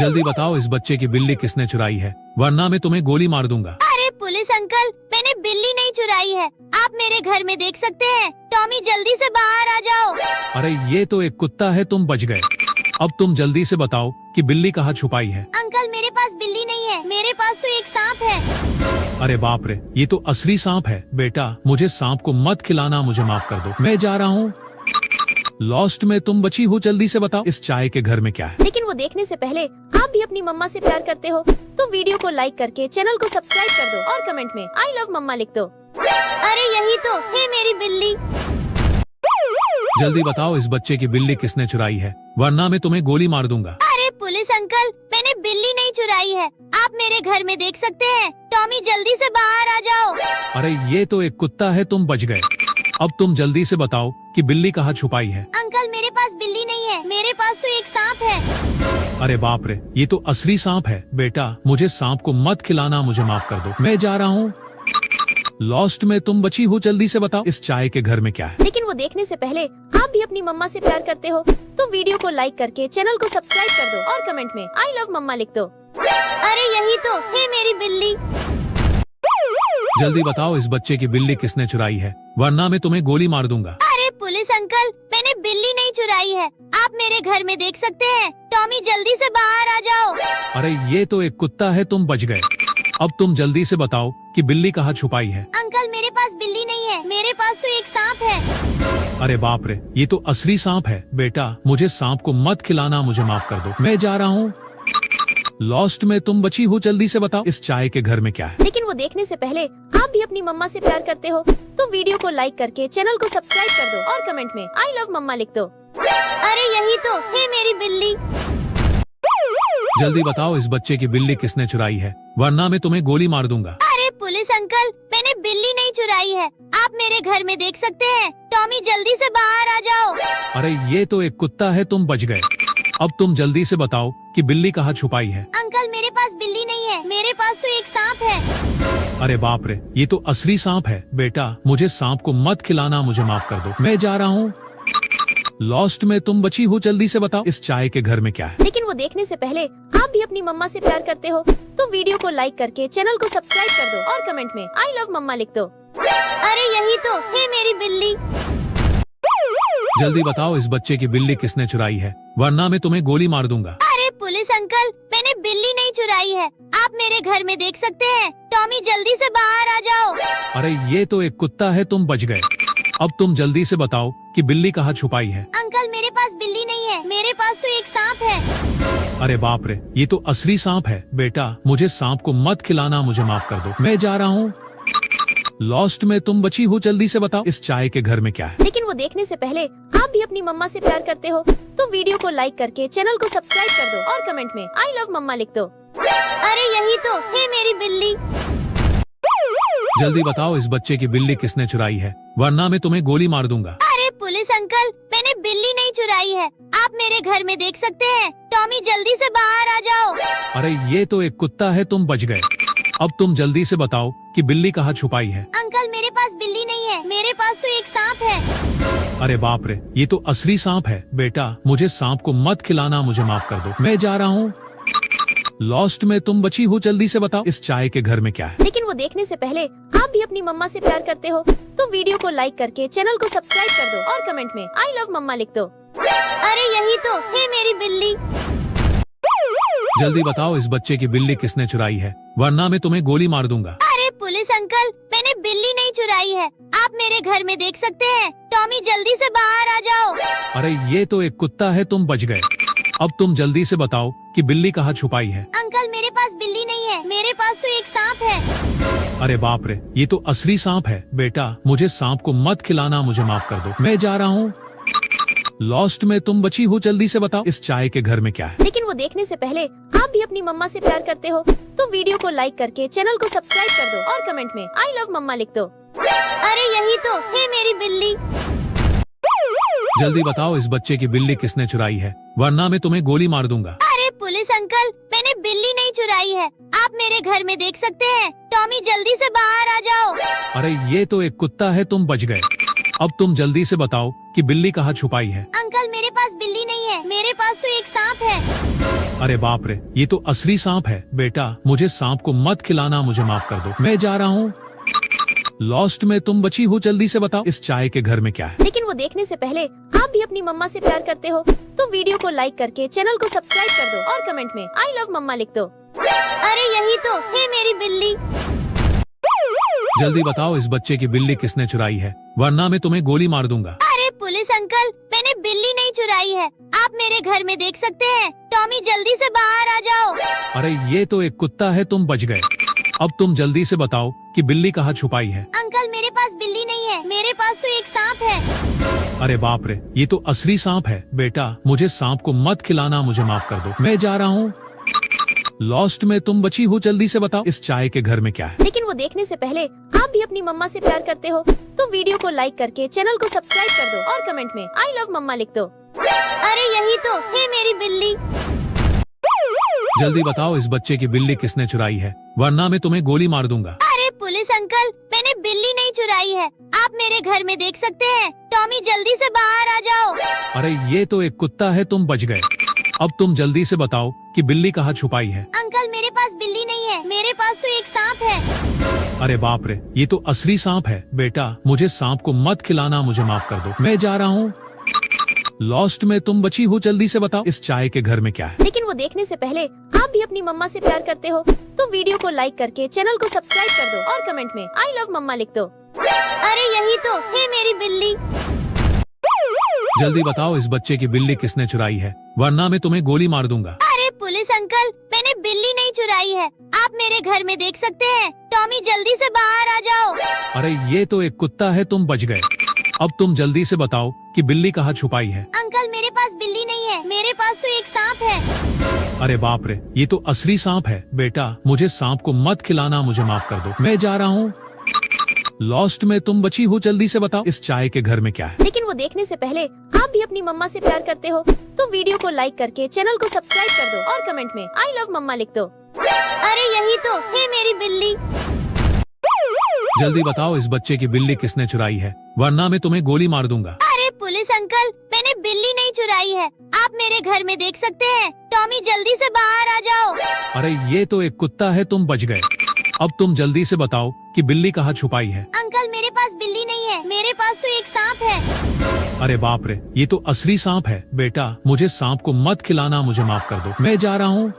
B: जल्दी बताओ इस बच्चे की बिल्ली किसने चुराई है, वरना मैं तुम्हें गोली मार दूंगा।
A: अरे पुलिस अंकल, मैंने बिल्ली नहीं चुराई है, आप मेरे घर में देख सकते हैं। टॉमी जल्दी से बाहर आ जाओ।
B: अरे ये तो एक कुत्ता है, तुम बच गए। अब तुम जल्दी से बताओ कि बिल्ली कहाँ छुपाई है।
A: अंकल मेरे पास बिल्ली नहीं है, मेरे पास तो एक सांप है।
B: अरे बाप रे, ये तो असली सांप है। बेटा मुझे सांप को मत खिलाना, मुझे माफ कर दो, मैं जा रहा हूँ। लॉस्ट में तुम बची हो, जल्दी से बताओ इस चाय के घर में क्या है।
C: लेकिन वो देखने से पहले आप भी अपनी मम्मा से प्यार करते हो तो वीडियो को लाइक करके चैनल को सब्सक्राइब कर दो और कमेंट में आई लव मम्मा लिख दो।
A: अरे यही तो है मेरी बिल्ली।
B: जल्दी बताओ इस बच्चे की बिल्ली किसने चुराई है, वरना मैं तुम्हें गोली मार दूंगा।
A: अरे पुलिस अंकल, मैंने बिल्ली नहीं चुराई है, आप मेरे घर में देख सकते हैं। टॉमी जल्दी से बाहर आ जाओ।
B: अरे ये तो एक कुत्ता है, तुम बच गए। अब तुम जल्दी से बताओ कि बिल्ली कहाँ छुपाई है।
A: अंकल मेरे पास बिल्ली नहीं है, मेरे पास तो एक सांप है।
B: अरे बाप रे, ये तो असली सांप है। बेटा मुझे सांप को मत खिलाना, मुझे माफ कर दो, मैं जा रहा हूँ। लॉस्ट में तुम बची हो, जल्दी से बताओ इस चाय के घर में क्या है।
C: लेकिन वो देखने से पहले आप भी अपनी मम्मा से प्यार करते हो तो वीडियो को लाइक करके चैनल को सब्सक्राइब कर दो और कमेंट में आई लव मम्मा लिख दो।
A: अरे यही तो है मेरी बिल्ली।
B: जल्दी बताओ इस बच्चे की बिल्ली किसने चुराई है, वरना मैं तुम्हें गोली मार दूंगा।
A: अरे पुलिस अंकल, मैंने बिल्ली नहीं चुराई है, आप मेरे घर में देख सकते हैं। टॉमी जल्दी से बाहर आ जाओ।
B: अरे ये तो एक कुत्ता है, तुम बच गए। अब तुम जल्दी से बताओ कि बिल्ली कहाँ छुपाई है।
A: अंकल मेरे पास बिल्ली नहीं है, मेरे पास तो एक सांप है।
B: अरे बाप रे, ये तो असली सांप है। बेटा मुझे सांप को मत खिलाना, मुझे माफ कर दो, मैं जा रहा हूँ। लॉस्ट में तुम बची हो, जल्दी से बताओ इस चाय के घर में क्या है।
C: लेकिन वो देखने से पहले आप भी अपनी मम्मा से प्यार करते हो तो वीडियो को लाइक करके चैनल को सब्सक्राइब कर दो और कमेंट में आई लव मम्मा लिख दो।
A: अरे यही तो है मेरी बिल्ली।
B: जल्दी बताओ इस बच्चे की बिल्ली किसने चुराई है, वरना मैं तुम्हें गोली मार दूंगा।
A: अरे पुलिस अंकल, मैंने बिल्ली नहीं चुराई है, आप मेरे घर में देख सकते हैं। टॉमी जल्दी से बाहर आ जाओ।
B: अरे ये तो एक कुत्ता है, तुम बच गए। अब तुम जल्दी से बताओ कि बिल्ली कहाँ छुपाई है।
A: अंकल मेरे पास बिल्ली नहीं है, मेरे पास तो एक सांप है।
B: अरे बाप रे, ये तो असली सांप है। बेटा मुझे सांप को मत खिलाना, मुझे माफ कर दो, मैं जा रहा हूँ। लॉस्ट में तुम बची हो, जल्दी से बताओ इस चाय के घर में क्या है।
C: लेकिन वो देखने से पहले आप भी अपनी मम्मा से प्यार करते हो तो वीडियो को लाइक करके चैनल को सब्सक्राइब कर दो और कमेंट में आई लव मम्मा लिख दो।
A: अरे यही तो है मेरी बिल्ली।
B: जल्दी बताओ इस बच्चे की बिल्ली किसने चुराई है, वरना मैं तुम्हें गोली मार दूंगा।
A: अरे पुलिस अंकल, मैंने बिल्ली नहीं चुराई है, आप मेरे घर में देख सकते हैं। टॉमी जल्दी से बाहर आ जाओ।
B: अरे ये तो एक कुत्ता है, तुम बच गए। अब तुम जल्दी से बताओ कि बिल्ली कहाँ छुपाई है।
A: अंकल मेरे पास बिल्ली नहीं है, मेरे पास तो एक सांप है।
B: अरे बाप रे, ये तो असली सांप है। बेटा मुझे सांप को मत खिलाना, मुझे माफ कर दो, मैं जा रहा हूँ। लॉस्ट में तुम बची हो, जल्दी से बताओ इस चाय के घर में क्या है।
C: लेकिन वो देखने से पहले आप भी अपनी मम्मा से प्यार करते हो तो वीडियो को लाइक करके चैनल को सब्सक्राइब कर दो और कमेंट में आई लव मम्मा लिख दो।
A: अरे यही तो है मेरी बिल्ली।
B: जल्दी बताओ इस बच्चे की बिल्ली किसने चुराई है, वरना मैं तुम्हें गोली मार दूंगा।
A: अरे पुलिस अंकल, मैंने बिल्ली नहीं चुराई है, आप मेरे घर में देख सकते हैं। टॉमी जल्दी से बाहर आ जाओ।
B: अरे ये तो एक कुत्ता है, तुम बच गए। अब तुम जल्दी से बताओ कि बिल्ली कहाँ छुपाई है।
A: अंकल मेरे पास बिल्ली नहीं है, मेरे पास तो एक सांप है।
B: अरे बाप रे, ये तो असली सांप है। बेटा मुझे सांप को मत खिलाना, मुझे माफ कर दो, मैं जा रहा हूँ। लॉस्ट में तुम बची हो, जल्दी से बताओ इस चाय के घर में क्या है।
C: लेकिन वो देखने से पहले आप भी अपनी मम्मा से प्यार करते हो तो वीडियो को लाइक करके चैनल को सब्सक्राइब कर दो और कमेंट में आई लव मम्मा लिख दो।
A: अरे यही तो है मेरी बिल्ली।
B: जल्दी बताओ इस बच्चे की बिल्ली किसने चुराई है, वरना मैं तुम्हें गोली मार दूंगा।
A: अरे पुलिस अंकल, मैंने बिल्ली नहीं चुराई है, आप मेरे घर में देख सकते हैं। टॉमी जल्दी से बाहर आ जाओ।
B: अरे ये तो एक कुत्ता है, तुम बच गए। अब तुम जल्दी से बताओ कि बिल्ली कहाँ छुपाई है।
A: अंकल मेरे पास बिल्ली नहीं है, मेरे पास तो एक सांप है।
B: अरे बाप रे, ये तो असली सांप है। बेटा मुझे सांप को मत खिलाना, मुझे माफ कर दो, मैं जा रहा हूँ। लॉस्ट में तुम बची हो, जल्दी से बताओ इस चाय के घर में क्या है।
C: लेकिन वो देखने से पहले आप भी अपनी मम्मा से प्यार करते हो तो वीडियो को लाइक करके चैनल को सब्सक्राइब कर दो और कमेंट में आई लव मम्मा लिख दो।
A: अरे यही तो है मेरी बिल्ली।
B: जल्दी बताओ इस बच्चे की बिल्ली किसने चुराई है, वरना मैं तुम्हें गोली मार दूंगा।
A: अरे पुलिस अंकल, मैंने बिल्ली नहीं चुराई है, आप मेरे घर में देख सकते हैं। टॉमी जल्दी से बाहर आ जाओ।
B: अरे ये तो एक कुत्ता है, तुम बच गए। अब तुम जल्दी से बताओ कि बिल्ली कहाँ छुपाई है।
A: अंकल मेरे पास बिल्ली नहीं है, मेरे पास तो एक सांप है।
B: अरे बाप रे, ये तो असली सांप है। बेटा मुझे सांप को मत खिलाना, मुझे माफ कर दो, मैं जा रहा हूँ। लॉस्ट में तुम बची हो, जल्दी से बताओ इस चाय के घर में क्या है।
C: लेकिन वो देखने से पहले आप भी अपनी मम्मा से प्यार करते हो तो वीडियो को लाइक करके चैनल को सब्सक्राइब कर दो और कमेंट में आई लव मम्मा लिख दो।
A: अरे यही तो है मेरी बिल्ली।
B: जल्दी बताओ इस बच्चे की बिल्ली किसने चुराई है, वरना मैं तुम्हें गोली मार दूंगा।
A: अरे पुलिस अंकल, मैंने बिल्ली नहीं चुराई है, आप मेरे घर में देख सकते हैं। टॉमी जल्दी से बाहर आ जाओ।
B: अरे ये तो एक कुत्ता है, तुम बच गए। अब तुम जल्दी से बताओ कि बिल्ली कहाँ छुपाई है।
A: अंकल मेरे पास बिल्ली नहीं है, मेरे पास तो एक सांप है।
B: अरे बाप रे, ये तो असली सांप है। बेटा मुझे सांप को मत खिलाना, मुझे माफ कर दो, मैं जा रहा हूँ। लॉस्ट में तुम बची हो, जल्दी से बताओ इस चाय के घर में क्या है।
C: लेकिन वो देखने से पहले आप भी अपनी मम्मा से प्यार करते हो तो वीडियो को लाइक करके चैनल को सब्सक्राइब कर दो और कमेंट में आई लव मम्मा लिख दो।
A: अरे यही तो है मेरी बिल्ली।
B: जल्दी बताओ इस बच्चे की बिल्ली किसने चुराई है, वरना मैं तुम्हें गोली मार दूंगा।
A: अरे पुलिस अंकल, मैंने बिल्ली नहीं चुराई है, आप मेरे घर में देख सकते हैं। टॉमी जल्दी से बाहर आ जाओ।
B: अरे ये तो एक कुत्ता है, तुम बच गए। अब तुम जल्दी से बताओ कि बिल्ली कहाँ छुपाई है।
A: अंकल मेरे पास बिल्ली नहीं है, मेरे पास तो एक सांप है।
B: अरे बाप रे, ये तो असली सांप है। बेटा मुझे सांप को मत खिलाना, मुझे माफ कर दो, मैं जा रहा हूँ। लॉस्ट में तुम बची हो, जल्दी से बताओ इस चाय के घर में क्या है।
C: लेकिन वो देखने से पहले आप भी अपनी मम्मा से प्यार करते हो तो वीडियो को लाइक करके चैनल को सब्सक्राइब कर दो और कमेंट में आई लव मम्मा लिख दो।
A: अरे यही तो है मेरी बिल्ली।
B: जल्दी बताओ इस बच्चे की बिल्ली किसने चुराई है, वरना मैं तुम्हें गोली मार दूंगा।
A: अरे पुलिस अंकल, मैंने बिल्ली नहीं चुराई है, आप मेरे घर में देख सकते हैं। टॉमी जल्दी से बाहर आ जाओ।
B: अरे ये तो एक कुत्ता है, तुम बच गए। अब तुम जल्दी से बताओ कि बिल्ली कहाँ छुपाई है।
A: अंकल मेरे पास बिल्ली नहीं है, मेरे पास तो एक सांप है।
B: अरे बाप रे, ये तो असली सांप है। बेटा मुझे सांप को मत खिलाना, मुझे माफ कर दो, मैं जा रहा हूँ। लॉस्ट में तुम बची हो, जल्दी से बताओ इस चाय के घर में क्या है।
C: लेकिन वो देखने से पहले आप भी अपनी मम्मा से प्यार करते हो तो वीडियो को लाइक करके चैनल को सब्सक्राइब कर दो और कमेंट में आई लव मम्मा लिख दो।
A: अरे यही तो है मेरी बिल्ली।
B: जल्दी बताओ इस बच्चे की बिल्ली किसने चुराई है, वरना मैं तुम्हें गोली मार दूंगा।
A: अरे पुलिस अंकल, मैंने बिल्ली नहीं चुराई है, आप मेरे घर में देख सकते हैं। टॉमी जल्दी से बाहर आ जाओ।
B: अरे ये तो एक कुत्ता है, तुम बच गए। अब तुम जल्दी से बताओ कि बिल्ली कहाँ छुपाई है।
A: अंकल मेरे पास बिल्ली नहीं है, मेरे पास तो एक सांप है।
B: अरे बाप रे, ये तो असली सांप है। बेटा मुझे सांप को मत खिलाना, मुझे माफ कर दो, मैं जा रहा हूँ।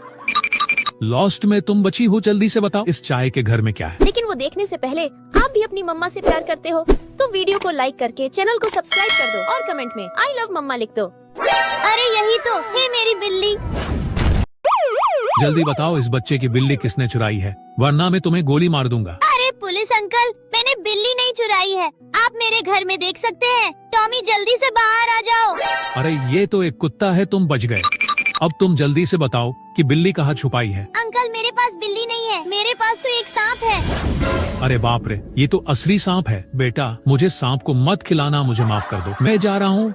B: लॉस्ट में तुम बची हो, जल्दी से बताओ इस चाय के घर में क्या है।
C: लेकिन वो देखने से पहले आप भी अपनी मम्मा से प्यार करते हो तो वीडियो को लाइक करके चैनल को सब्सक्राइब कर दो और कमेंट में आई लव मम्मा लिख दो।
A: अरे यही तो है मेरी बिल्ली।
B: जल्दी बताओ इस बच्चे की बिल्ली किसने चुराई है, वरना मैं तुम्हें गोली मार दूंगा।
A: अरे पुलिस अंकल, मैंने बिल्ली नहीं चुराई है, आप मेरे घर में देख सकते हैं। टॉमी जल्दी से बाहर आ जाओ।
B: अरे ये तो एक कुत्ता है, तुम बच गए। अब तुम जल्दी से बताओ कि बिल्ली कहाँ छुपाई है।
A: अंकल मेरे पास बिल्ली नहीं है, मेरे पास तो एक सांप है।
B: अरे बाप रे, ये तो असली सांप है। बेटा मुझे सांप को मत खिलाना, मुझे माफ कर दो, मैं जा रहा हूँ।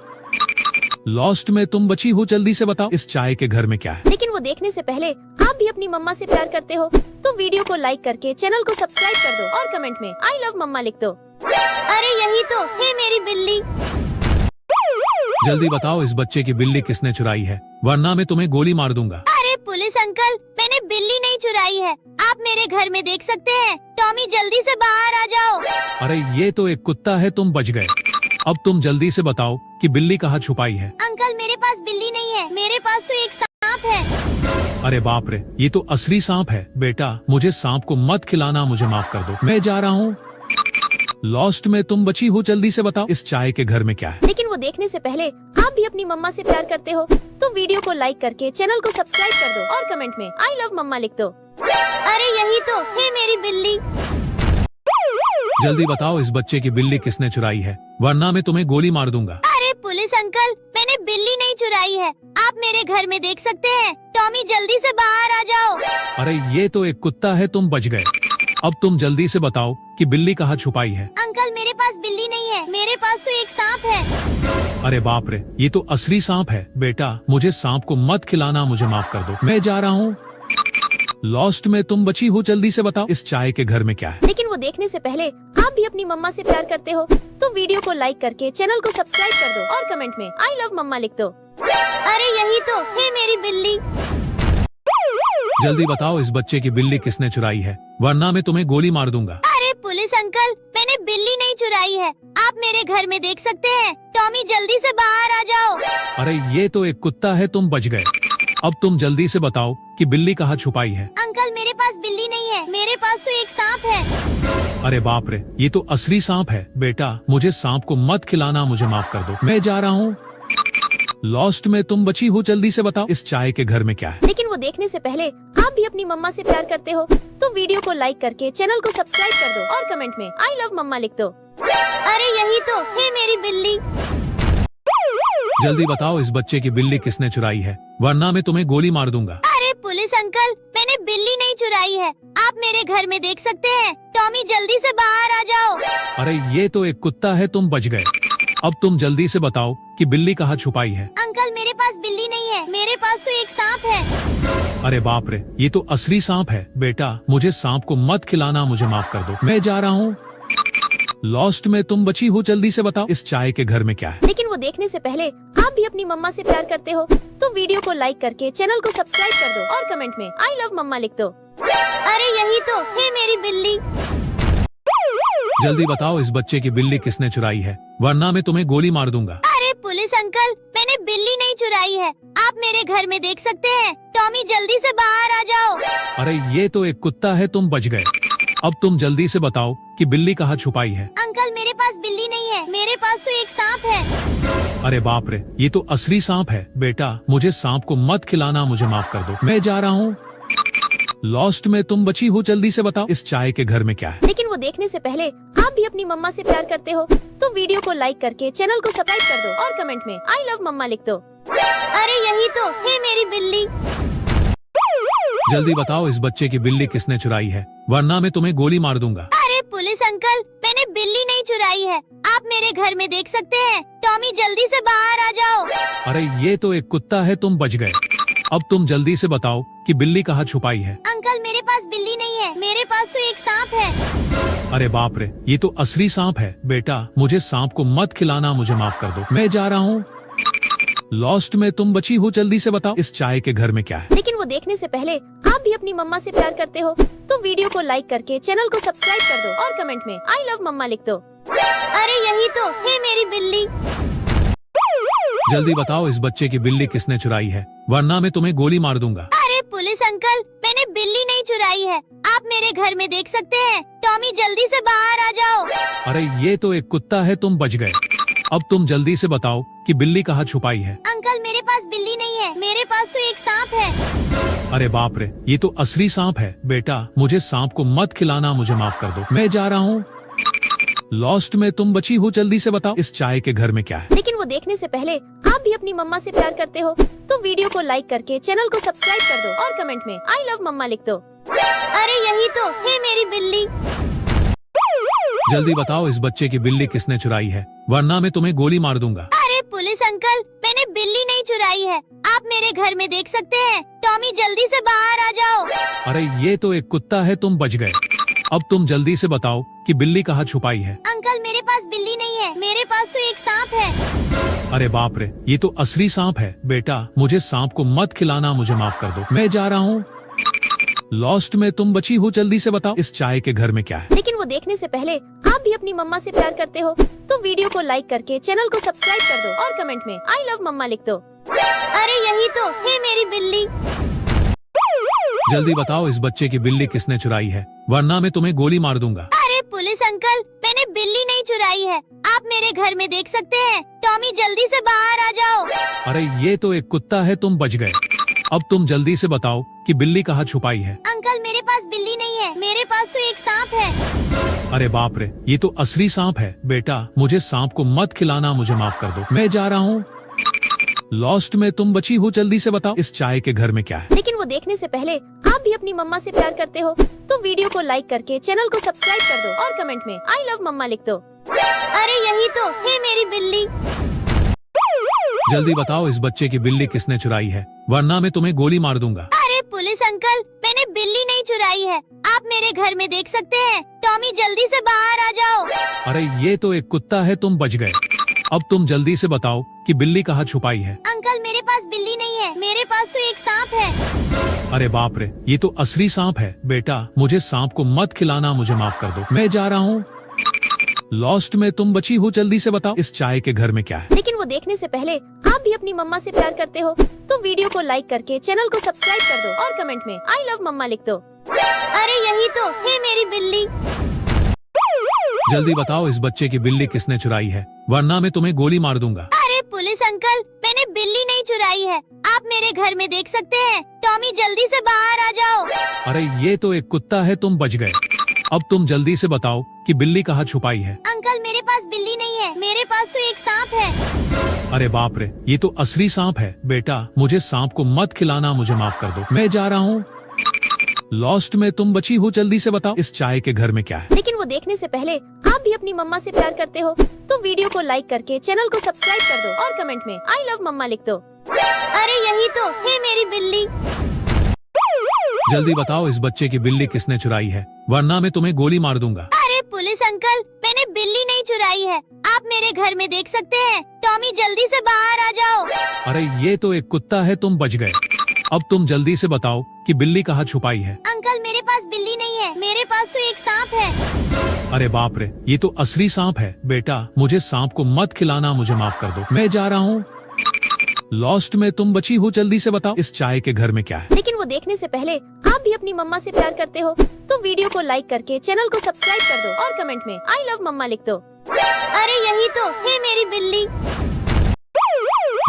B: लॉस्ट में तुम बची हो, जल्दी से बताओ इस चाय के घर में क्या है।
C: लेकिन वो देखने से पहले आप भी अपनी मम्मा से प्यार करते हो तो वीडियो को लाइक करके चैनल को सब्सक्राइब कर दो और कमेंट में आई लव मम्मा लिख दो।
A: अरे यही तो है मेरी बिल्ली।
B: जल्दी बताओ इस बच्चे की बिल्ली किसने चुराई है, वरना मैं तुम्हें गोली मार दूंगा।
A: अरे पुलिस अंकल, मैंने बिल्ली नहीं चुराई है, आप मेरे घर में देख सकते हैं। टॉमी जल्दी से बाहर आ जाओ।
B: अरे ये तो एक कुत्ता है, तुम बच गए। अब तुम जल्दी से बताओ कि बिल्ली कहाँ छुपाई है।
A: अंकल मेरे पास बिल्ली नहीं है, मेरे पास तो एक सांप है।
B: अरे बाप रे, ये तो असली सांप है। बेटा मुझे सांप को मत खिलाना, मुझे माफ कर दो, मैं जा रहा हूँ। लॉस्ट में तुम बची हो, जल्दी से बताओ इस चाय के घर में क्या है।
C: लेकिन वो देखने से पहले आप भी अपनी मम्मा से प्यार करते हो तो वीडियो को लाइक करके चैनल को सब्सक्राइब कर दो और कमेंट में आई लव मम्मा लिख दो।
A: अरे यही तो है मेरी बिल्ली।
B: जल्दी बताओ इस बच्चे की बिल्ली किसने चुराई है, वरना मैं तुम्हें गोली मार दूंगा।
A: अरे पुलिस अंकल, मैंने बिल्ली नहीं चुराई है, आप मेरे घर में देख सकते हैं। टॉमी जल्दी से बाहर आ जाओ।
B: अरे ये तो एक कुत्ता है, तुम बच गए। अब तुम जल्दी से बताओ कि बिल्ली कहाँ छुपाई है।
A: अंकल मेरे पास बिल्ली नहीं है, मेरे पास तो एक सांप है।
B: अरे बाप रे, ये तो असली सांप है। बेटा मुझे सांप को मत खिलाना, मुझे माफ कर दो, मैं जा रहा हूँ। लॉस्ट में तुम बची हो, जल्दी से बताओ इस चाय के घर में क्या है।
C: लेकिन वो देखने से पहले आप भी अपनी मम्मा से प्यार करते हो तो वीडियो को लाइक करके चैनल को सब्सक्राइब कर दो और कमेंट में आई लव मम्मा लिख दो।
A: अरे यही तो है मेरी बिल्ली।
B: जल्दी बताओ इस बच्चे की बिल्ली किसने चुराई है, वरना मैं तुम्हें गोली मार दूंगा।
A: अरे पुलिस अंकल, मैंने बिल्ली नहीं चुराई है, आप मेरे घर में देख सकते हैं। टॉमी जल्दी से बाहर आ जाओ।
B: अरे ये तो एक कुत्ता है, तुम बच गए। अब तुम जल्दी से बताओ कि बिल्ली कहाँ छुपाई है।
A: अंकल मेरे पास बिल्ली नहीं है, मेरे पास तो एक सांप है।
B: अरे बाप रे, ये तो असली सांप है। बेटा मुझे सांप को मत खिलाना, मुझे माफ कर दो, मैं जा रहा हूँ। लॉस्ट में तुम बची हो, जल्दी से बताओ इस चाय के घर में क्या है।
C: लेकिन वो देखने से पहले आप भी अपनी मम्मा से प्यार करते हो तो वीडियो को लाइक करके चैनल को सब्सक्राइब कर दो और कमेंट में आई लव मम्मा लिख दो।
A: अरे यही तो है मेरी बिल्ली।
B: जल्दी बताओ इस बच्चे की बिल्ली किसने चुराई है, वरना मैं तुम्हें गोली मार दूंगा।
A: अरे पुलिस अंकल, मैंने बिल्ली नहीं चुराई है, आप मेरे घर में देख सकते हैं। टॉमी जल्दी से बाहर आ जाओ।
B: अरे ये तो एक कुत्ता है, तुम बच गए। अब तुम जल्दी से बताओ कि बिल्ली कहाँ छुपाई है।
A: अंकल मेरे पास बिल्ली नहीं है, मेरे पास तो एक सांप है।
B: अरे बाप रे, ये तो असली सांप है। बेटा मुझे सांप को मत खिलाना, मुझे माफ कर दो, मैं जा रहा हूँ। लॉस्ट में तुम बची हो, जल्दी से बताओ इस चाय के घर में क्या है।
C: लेकिन वो देखने से पहले आप भी अपनी मम्मा से प्यार करते हो तो वीडियो को लाइक करके चैनल को सब्सक्राइब कर दो और कमेंट में आई लव मम्मा लिख दो।
A: अरे यही तो है मेरी बिल्ली।
B: जल्दी बताओ इस बच्चे की बिल्ली किसने चुराई है, वरना मैं तुम्हें गोली मार दूंगा।
A: अरे पुलिस अंकल, मैंने बिल्ली नहीं चुराई है, आप मेरे घर में देख सकते हैं। टॉमी जल्दी से बाहर आ जाओ।
B: अरे ये तो एक कुत्ता है, तुम बच गए। अब तुम जल्दी से बताओ कि बिल्ली कहाँ छुपाई है।
A: अंकल मेरे पास बिल्ली नहीं है, मेरे पास तो एक सांप है।
B: अरे बाप रे, ये तो असली सांप है। बेटा मुझे सांप को मत खिलाना, मुझे माफ कर दो, मैं जा रहा हूँ। लॉस्ट में तुम बची हो, जल्दी से बताओ इस चाय के घर में क्या है।
C: लेकिन वो देखने से पहले आप भी अपनी मम्मा से प्यार करते हो तो वीडियो को लाइक करके चैनल को सब्सक्राइब कर दो और कमेंट में आई लव मम्मा लिख दो।
A: अरे यही तो है मेरी बिल्ली।
B: जल्दी बताओ इस बच्चे की बिल्ली किसने चुराई है, वरना मैं तुम्हें गोली मार दूंगा।
A: अरे पुलिस अंकल, मैंने बिल्ली नहीं चुराई है, आप मेरे घर में देख सकते हैं। टॉमी जल्दी से बाहर आ जाओ।
B: अरे ये तो एक कुत्ता है, तुम बच गए। अब तुम जल्दी से बताओ कि बिल्ली कहाँ छुपाई है।
A: अंकल मेरे पास बिल्ली नहीं है, मेरे पास तो एक सांप है।
B: अरे बाप रे, ये तो असली सांप है। बेटा मुझे सांप को मत खिलाना, मुझे माफ कर दो, मैं जा रहा हूँ। लॉस्ट में तुम बची हो, जल्दी से बताओ इस चाय के घर में क्या है।
C: लेकिन वो देखने से पहले आप भी अपनी मम्मा से प्यार करते हो तो वीडियो को लाइक करके चैनल को सब्सक्राइब कर दो और कमेंट में आई लव मम्मा लिख दो।
A: अरे यही तो है मेरी बिल्ली।
B: जल्दी बताओ इस बच्चे की बिल्ली किसने चुराई है, वरना मैं तुम्हें गोली मार दूंगा।
A: अरे पुलिस अंकल, मैंने बिल्ली नहीं चुराई है, आप मेरे घर में देख सकते हैं। टॉमी जल्दी से बाहर आ जाओ।
B: अरे ये तो एक कुत्ता है, तुम बच गए। अब तुम जल्दी से बताओ कि बिल्ली कहाँ छुपाई है।
A: अंकल मेरे पास बिल्ली नहीं है, मेरे पास तो एक सांप है।
B: अरे बाप रे, ये तो असली सांप है। बेटा मुझे सांप को मत खिलाना, मुझे माफ कर दो, मैं जा रहा हूँ। लॉस्ट में तुम बची हो, जल्दी से बताओ इस चाय के घर में क्या है।
C: लेकिन वो देखने से पहले आप भी अपनी मम्मा से प्यार करते हो तो वीडियो को लाइक करके चैनल को सब्सक्राइब कर दो और कमेंट में आई लव मम्मा लिख दो।
A: अरे यही तो है मेरी बिल्ली।
B: जल्दी बताओ इस बच्चे की बिल्ली किसने चुराई है, वरना मैं तुम्हें गोली मार दूंगा।
A: अरे पुलिस अंकल, मैंने बिल्ली नहीं चुराई है, आप मेरे घर में देख सकते हैं। टॉमी जल्दी से बाहर आ जाओ।
B: अरे ये तो एक कुत्ता है, तुम बच गए। अब तुम जल्दी से बताओ कि बिल्ली कहाँ छुपाई है।
A: अंकल मेरे पास बिल्ली नहीं है, मेरे पास तो एक सांप है।
B: अरे बाप रे, ये तो असली सांप है। बेटा मुझे सांप को मत खिलाना, मुझे माफ कर दो, मैं जा रहा हूँ। लॉस्ट में तुम बची हो, जल्दी से बताओ इस चाय के घर में क्या है।
C: लेकिन वो देखने से पहले आप भी अपनी मम्मा से प्यार करते हो तो वीडियो को लाइक करके चैनल को सब्सक्राइब कर दो और कमेंट में आई लव मम्मा लिख दो।
A: अरे यही तो है मेरी बिल्ली।
B: जल्दी बताओ इस बच्चे की बिल्ली किसने चुराई है, वरना मैं तुम्हें गोली मार दूंगा।
A: अरे पुलिस अंकल, मैंने बिल्ली नहीं चुराई है, आप मेरे घर में देख सकते हैं। टॉमी जल्दी से बाहर आ जाओ।
B: अरे ये तो एक कुत्ता है, तुम बच गए। अब तुम जल्दी से बताओ कि बिल्ली कहाँ छुपाई है।
A: अंकल मेरे पास बिल्ली नहीं है, मेरे पास तो एक सांप है।
B: अरे बाप रे, ये तो असली सांप है। बेटा मुझे सांप को मत खिलाना, मुझे माफ कर दो, मैं जा रहा हूँ। लॉस्ट में तुम बची हो, जल्दी से बताओ इस चाय के घर में क्या है।
C: लेकिन वो देखने से पहले आप भी अपनी मम्मा से प्यार करते हो तो वीडियो को लाइक करके चैनल को सब्सक्राइब कर दो और कमेंट में आई लव मम्मा लिख दो।
A: अरे यही तो है मेरी बिल्ली।
B: जल्दी बताओ इस बच्चे की बिल्ली किसने चुराई है, वरना मैं तुम्हें गोली मार दूंगा।
A: अरे पुलिस अंकल, मैंने बिल्ली नहीं चुराई है, आप मेरे घर में देख सकते हैं। टॉमी जल्दी से बाहर आ जाओ।
B: अरे ये तो एक कुत्ता है, तुम बच गए। अब तुम जल्दी से बताओ कि बिल्ली कहाँ छुपाई है।
A: अंकल मेरे पास बिल्ली नहीं है, मेरे पास तो एक सांप है।
B: अरे बाप रे, ये तो असली सांप है। बेटा मुझे सांप को मत खिलाना, मुझे माफ कर दो, मैं जा रहा हूँ। लॉस्ट में तुम बची हो, जल्दी से बताओ इस चाय के घर में क्या है।
C: लेकिन वो देखने से पहले आप भी अपनी मम्मा से प्यार करते हो तो वीडियो को लाइक करके चैनल को सब्सक्राइब कर दो और कमेंट में आई लव मम्मा लिख दो।
A: अरे यही तो है मेरी बिल्ली।
B: जल्दी बताओ इस बच्चे की बिल्ली किसने चुराई है, वरना मैं तुम्हें गोली मार दूंगा।
A: अरे पुलिस अंकल, मैंने बिल्ली नहीं चुराई है, आप मेरे घर में देख सकते हैं। टॉमी जल्दी से बाहर आ जाओ।
B: अरे ये तो एक कुत्ता है, तुम बच गए। अब तुम जल्दी से बताओ कि बिल्ली कहाँ छुपाई है।
A: अंकल मेरे पास बिल्ली नहीं है, मेरे पास तो एक सांप है।
B: अरे बाप रे, ये तो असली सांप है। बेटा मुझे सांप को मत खिलाना, मुझे माफ कर दो, मैं जा रहा हूँ। लॉस्ट में तुम बची हो, जल्दी से बताओ इस चाय के घर में क्या है।
C: लेकिन वो देखने से पहले आप भी अपनी मम्मा से प्यार करते हो तो वीडियो को लाइक करके चैनल को सब्सक्राइब कर दो और कमेंट में आई लव मम्मा लिख दो।
A: अरे यही तो है मेरी बिल्ली।
B: जल्दी बताओ इस बच्चे की बिल्ली किसने चुराई है, वरना मैं तुम्हें गोली मार दूंगा।
A: अरे पुलिस अंकल, मैंने बिल्ली नहीं चुराई है, आप मेरे घर में देख सकते हैं। टॉमी जल्दी से बाहर आ जाओ।
B: अरे ये तो एक कुत्ता है, तुम बच गए। अब तुम जल्दी से बताओ कि बिल्ली कहाँ छुपाई है।
A: अंकल मेरे पास बिल्ली नहीं है, मेरे पास तो एक सांप है।
B: अरे बाप रे, ये तो असली सांप है। बेटा मुझे सांप को मत खिलाना, मुझे माफ कर दो, मैं जा रहा हूँ। लॉस्ट में तुम बची हो, जल्दी से बताओ इस चाय के घर में क्या है।
C: लेकिन वो देखने से पहले आप भी अपनी मम्मा से प्यार करते हो तो वीडियो को लाइक करके चैनल को सब्सक्राइब कर दो और कमेंट में आई लव मम्मा लिख दो।
A: अरे यही तो है मेरी बिल्ली।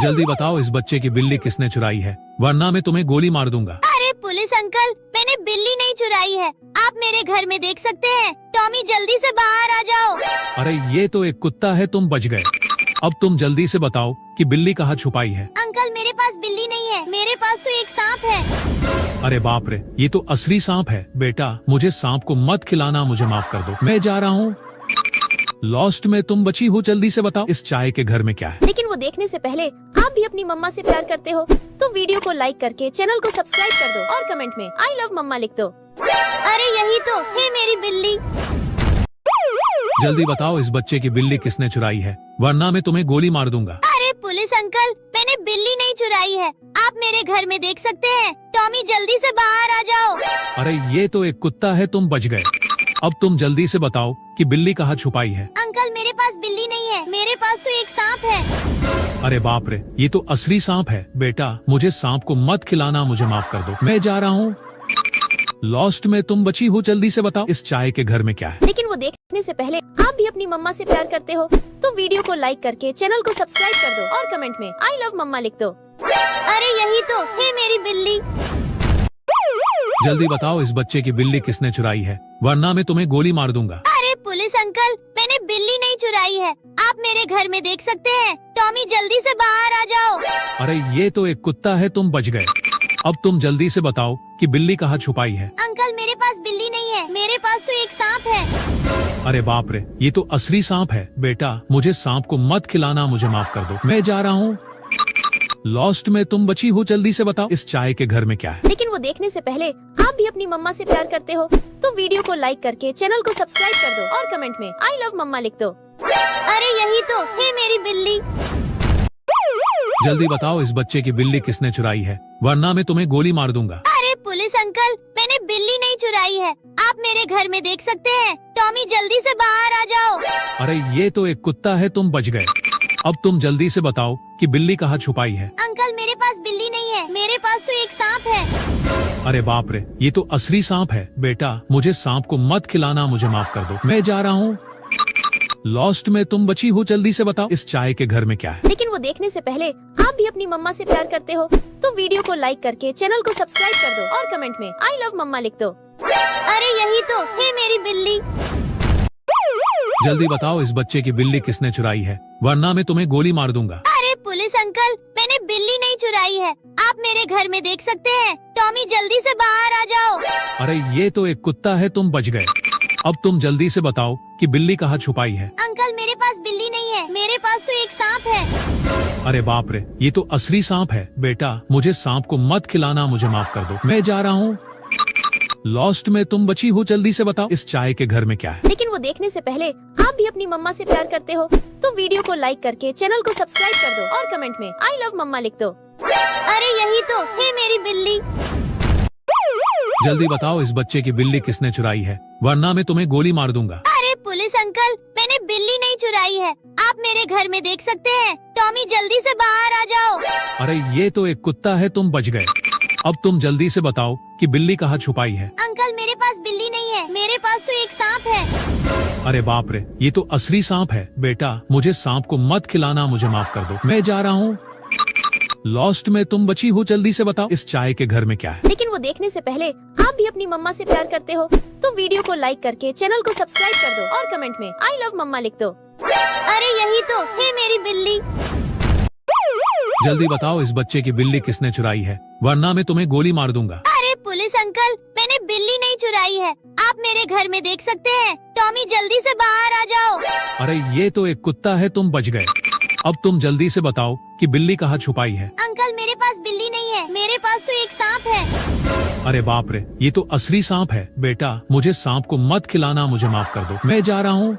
B: जल्दी बताओ इस बच्चे की बिल्ली किसने चुराई है, वरना मैं तुम्हें गोली मार दूंगा।
A: अरे पुलिस अंकल, मैंने बिल्ली नहीं चुराई है, आप मेरे घर में देख सकते हैं। टॉमी जल्दी से बाहर आ जाओ।
B: अरे ये तो एक कुत्ता है, तुम बच गए। अब तुम जल्दी से बताओ कि बिल्ली कहाँ छुपाई है।
A: अंकल मेरे पास बिल्ली नहीं है, मेरे पास तो एक सांप है।
B: अरे बाप रे, ये तो असली सांप है। बेटा मुझे सांप को मत खिलाना, मुझे माफ कर दो, मैं जा रहा हूँ। लॉस्ट में तुम बची हो, जल्दी से बताओ इस चाय के घर में क्या है।
C: लेकिन वो देखने से पहले आप भी अपनी मम्मा से प्यार करते हो तो वीडियो को लाइक करके चैनल को सब्सक्राइब कर दो और कमेंट में आई लव मम्मा लिख दो।
A: अरे यही तो है मेरी बिल्ली।
B: जल्दी बताओ इस बच्चे की बिल्ली किसने चुराई है, वरना मैं तुम्हें गोली मार दूंगा।
A: अरे पुलिस अंकल, मैंने बिल्ली नहीं चुराई है, आप मेरे घर में देख सकते हैं। टॉमी जल्दी से बाहर आ जाओ।
B: अरे ये तो एक कुत्ता है, तुम बच गए। अब तुम जल्दी से बताओ कि बिल्ली कहाँ छुपाई है।
A: अंकल मेरे पास बिल्ली नहीं है, मेरे पास तो एक सांप है।
B: अरे बाप रे, ये तो असली सांप है। बेटा मुझे सांप को मत खिलाना, मुझे माफ कर दो, मैं जा रहा हूँ। लॉस्ट में तुम बची हो, जल्दी से बताओ इस चाय के घर में क्या है।
C: लेकिन वो देखने से पहले आप भी अपनी मम्मा से प्यार करते हो तो वीडियो को लाइक करके चैनल को सब्सक्राइब कर दो और कमेंट में आई लव मम्मा लिख दो।
A: अरे यही तो है मेरी बिल्ली।
B: जल्दी बताओ इस बच्चे की बिल्ली किसने चुराई है, वरना मैं तुम्हें गोली मार दूंगा।
A: अरे पुलिस अंकल, मैंने बिल्ली नहीं चुराई है, आप मेरे घर में देख सकते हैं। टॉमी जल्दी से बाहर आ जाओ।
B: अरे ये तो एक कुत्ता है, तुम बच गए। अब तुम जल्दी से बताओ कि बिल्ली कहाँ छुपाई है।
A: अंकल मेरे पास बिल्ली नहीं है, मेरे पास तो एक सांप है।
B: अरे बाप रे, ये तो असली सांप है। बेटा मुझे सांप को मत खिलाना, मुझे माफ कर दो, मैं जा रहा हूँ। लॉस्ट में तुम बची हो, जल्दी से बताओ इस चाय के घर में क्या है।
C: लेकिन वो देखने से पहले आप भी अपनी मम्मा से प्यार करते हो तो वीडियो को लाइक करके चैनल को सब्सक्राइब कर दो और कमेंट में आई लव मम्मा लिख दो।
A: अरे यही तो है मेरी बिल्ली।
B: जल्दी बताओ इस बच्चे की बिल्ली किसने चुराई है, वरना मैं तुम्हें गोली मार दूंगा।
A: अरे पुलिस अंकल, मैंने बिल्ली नहीं चुराई है, आप मेरे घर में देख सकते हैं। टॉमी जल्दी से बाहर आ जाओ।
B: अरे ये तो एक कुत्ता है, तुम बच गए। अब तुम जल्दी से बताओ कि बिल्ली कहाँ छुपाई है।
A: अंकल मेरे पास बिल्ली नहीं है, मेरे पास तो एक सांप है।
B: अरे बाप रे, ये तो असली सांप है। बेटा मुझे सांप को मत खिलाना, मुझे माफ कर दो, मैं जा रहा हूँ। लॉस्ट में तुम बची हो, जल्दी से बताओ इस चाय के घर में क्या है।
C: लेकिन वो देखने से पहले आप भी अपनी मम्मा से प्यार करते हो तो वीडियो को लाइक करके चैनल को सब्सक्राइब कर दो और कमेंट में आई लव मम्मा लिख दो।
A: अरे यही तो है मेरी बिल्ली।
B: जल्दी बताओ इस बच्चे की बिल्ली किसने चुराई है, वरना मैं तुम्हें गोली मार दूंगा।
A: अरे पुलिस अंकल, मैंने बिल्ली नहीं चुराई है, आप मेरे घर में देख सकते हैं। टॉमी जल्दी से बाहर आ जाओ।
B: अरे ये तो एक कुत्ता है, तुम बच गए। अब तुम जल्दी से बताओ कि बिल्ली कहाँ छुपाई है।
A: अंकल मेरे पास बिल्ली नहीं है, मेरे पास तो एक सांप है।
B: अरे बाप रे, ये तो असली सांप है। बेटा मुझे सांप को मत खिलाना, मुझे माफ कर दो, मैं जा रहा हूँ। लॉस्ट में तुम बची हो, जल्दी से बताओ इस चाय के घर में क्या है।
C: लेकिन वो देखने से पहले आप भी अपनी मम्मा से प्यार करते हो तो वीडियो को लाइक करके चैनल को सब्सक्राइब कर दो और कमेंट में आई लव मम्मा लिख दो।
A: अरे यही तो है मेरी बिल्ली।
B: जल्दी बताओ इस बच्चे की बिल्ली किसने चुराई है, वरना मैं तुम्हें गोली मार दूंगा।
A: अरे पुलिस अंकल, मैंने बिल्ली नहीं चुराई है, आप मेरे घर में देख सकते हैं। टॉमी जल्दी से बाहर आ जाओ।
B: अरे ये तो एक कुत्ता है, तुम बच गए। अब तुम जल्दी से बताओ कि बिल्ली कहाँ छुपाई है।
A: अंकल मेरे पास बिल्ली नहीं है, मेरे पास तो एक सांप है।
B: अरे बाप रे, ये तो असली सांप है। बेटा मुझे सांप को मत खिलाना, मुझे माफ कर दो, मैं जा रहा हूँ। लॉस्ट में तुम बची हो, जल्दी से बताओ इस चाय के घर में क्या है।
C: लेकिन वो देखने से पहले आप भी अपनी मम्मा से प्यार करते हो तो वीडियो को लाइक करके चैनल को सब्सक्राइब कर दो और कमेंट में आई लव मम्मा लिख दो।
A: अरे यही तो है मेरी बिल्ली।
B: जल्दी बताओ इस बच्चे की बिल्ली किसने चुराई है, वरना मैं तुम्हें गोली मार दूंगा।
A: अरे पुलिस अंकल, मैंने बिल्ली नहीं चुराई है, आप मेरे घर में देख सकते हैं। टॉमी जल्दी से बाहर आ जाओ।
B: अरे ये तो एक कुत्ता है, तुम बच गए। अब तुम जल्दी से बताओ कि बिल्ली कहाँ छुपाई है।
A: अंकल मेरे पास बिल्ली नहीं है, मेरे पास तो एक सांप है।
B: अरे बाप रे, ये तो असली सांप है। बेटा मुझे सांप को मत खिलाना, मुझे माफ कर दो, मैं जा रहा हूँ।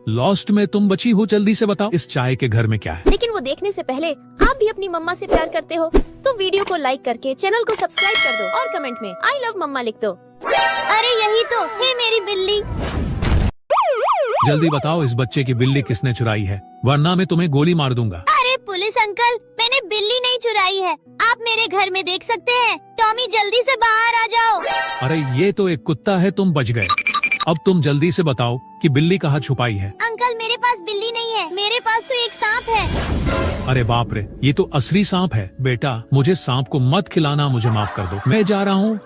B: लॉस्ट में तुम बची हो, जल्दी से बताओ इस चाय के घर में क्या है।
C: लेकिन वो देखने से पहले आप भी अपनी मम्मा से प्यार करते हो तो वीडियो को लाइक करके चैनल को सब्सक्राइब कर दो और कमेंट में आई लव मम्मा लिख दो।
A: अरे यही तो है मेरी बिल्ली।
B: जल्दी बताओ इस बच्चे की बिल्ली किसने चुराई है, वरना मैं तुम्हें गोली मार दूंगा।
A: अरे पुलिस अंकल, मैंने बिल्ली नहीं चुराई है, आप मेरे घर में देख सकते हैं। टॉमी जल्दी से बाहर आ जाओ।
B: अरे ये तो एक कुत्ता है, तुम बच गए। अब तुम जल्दी से बताओ कि बिल्ली कहाँ छुपाई है।
A: अंकल मेरे पास बिल्ली नहीं है, मेरे पास तो एक सांप है।
B: अरे बाप रे, ये तो असली सांप है। बेटा मुझे सांप को मत खिलाना, मुझे माफ कर दो, मैं जा रहा हूँ।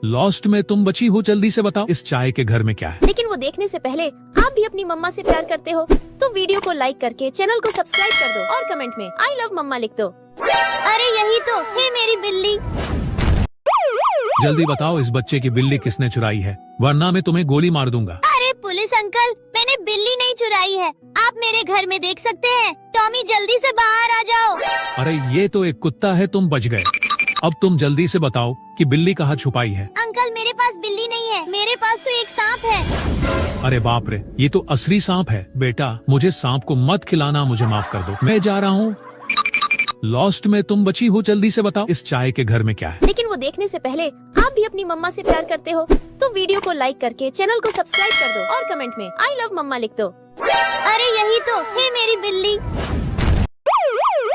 B: लॉस्ट में तुम बची हो, जल्दी से बताओ इस चाय के घर में क्या है।
C: लेकिन वो देखने से पहले आप भी अपनी मम्मा से प्यार करते हो तो वीडियो को लाइक करके चैनल को सब्सक्राइब कर दो और कमेंट में आई लव मम्मा लिख दो।
A: अरे यही तो है मेरी बिल्ली।
B: जल्दी बताओ इस बच्चे की बिल्ली किसने चुराई है, वरना मैं तुम्हें गोली मार दूंगा।
A: अरे पुलिस अंकल, मैंने बिल्ली नहीं चुराई है, आप मेरे घर में देख सकते हैं। टॉमी जल्दी से बाहर आ जाओ।
B: अरे ये तो एक कुत्ता है, तुम बच गए। अब तुम जल्दी से बताओ कि बिल्ली कहाँ छुपाई है।
A: अंकल मेरे पास बिल्ली नहीं है, मेरे पास तो एक सांप है।
B: अरे बाप रे, ये तो असली सांप है। बेटा मुझे सांप को मत खिलाना, मुझे माफ कर दो, मैं जा रहा हूँ। लॉस्ट में तुम बची हो, जल्दी से बताओ इस चाय के घर में क्या है।
C: लेकिन वो देखने से पहले आप भी अपनी मम्मा से प्यार करते हो तो वीडियो को लाइक करके चैनल को सब्सक्राइब कर दो और कमेंट में आई लव मम्मा लिख दो।
A: अरे यही तो है मेरी बिल्ली।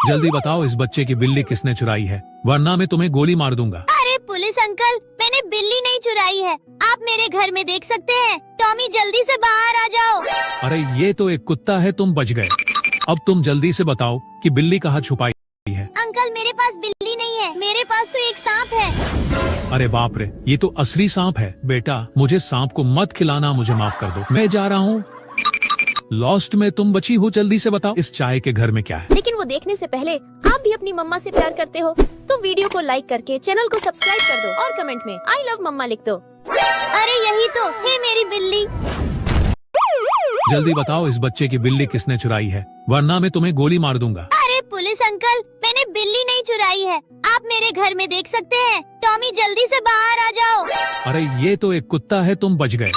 B: जल्दी बताओ इस बच्चे की बिल्ली किसने चुराई है, वरना मैं तुम्हें गोली मार दूंगा।
A: अरे पुलिस अंकल, मैंने बिल्ली नहीं चुराई है, आप मेरे घर में देख सकते हैं। टॉमी जल्दी से बाहर आ जाओ।
B: अरे ये तो एक कुत्ता है, तुम बच गए। अब तुम जल्दी से बताओ कि बिल्ली कहाँ छुपाई है।
A: अंकल मेरे पास बिल्ली नहीं है, मेरे पास तो एक सांप है।
B: अरे बाप रे, ये तो असली सांप है। बेटा मुझे सांप को मत खिलाना, मुझे माफ कर दो, मैं जा रहा हूँ। लॉस्ट में तुम बची हो, जल्दी से बताओ इस चाय के घर में क्या है।
C: लेकिन वो देखने से पहले आप भी अपनी मम्मा से प्यार करते हो तो वीडियो को लाइक करके चैनल को सब्सक्राइब कर दो और कमेंट में आई लव मम्मा लिख दो।
A: अरे यही तो है मेरी बिल्ली।
B: जल्दी बताओ इस बच्चे की बिल्ली किसने चुराई है, वरना मैं तुम्हें गोली मार दूंगा।
A: अरे पुलिस अंकल, मैंने बिल्ली नहीं चुराई है, आप मेरे घर में देख सकते हैं। टॉमी जल्दी से बाहर आ जाओ।
B: अरे ये तो एक कुत्ता है, तुम बच गए।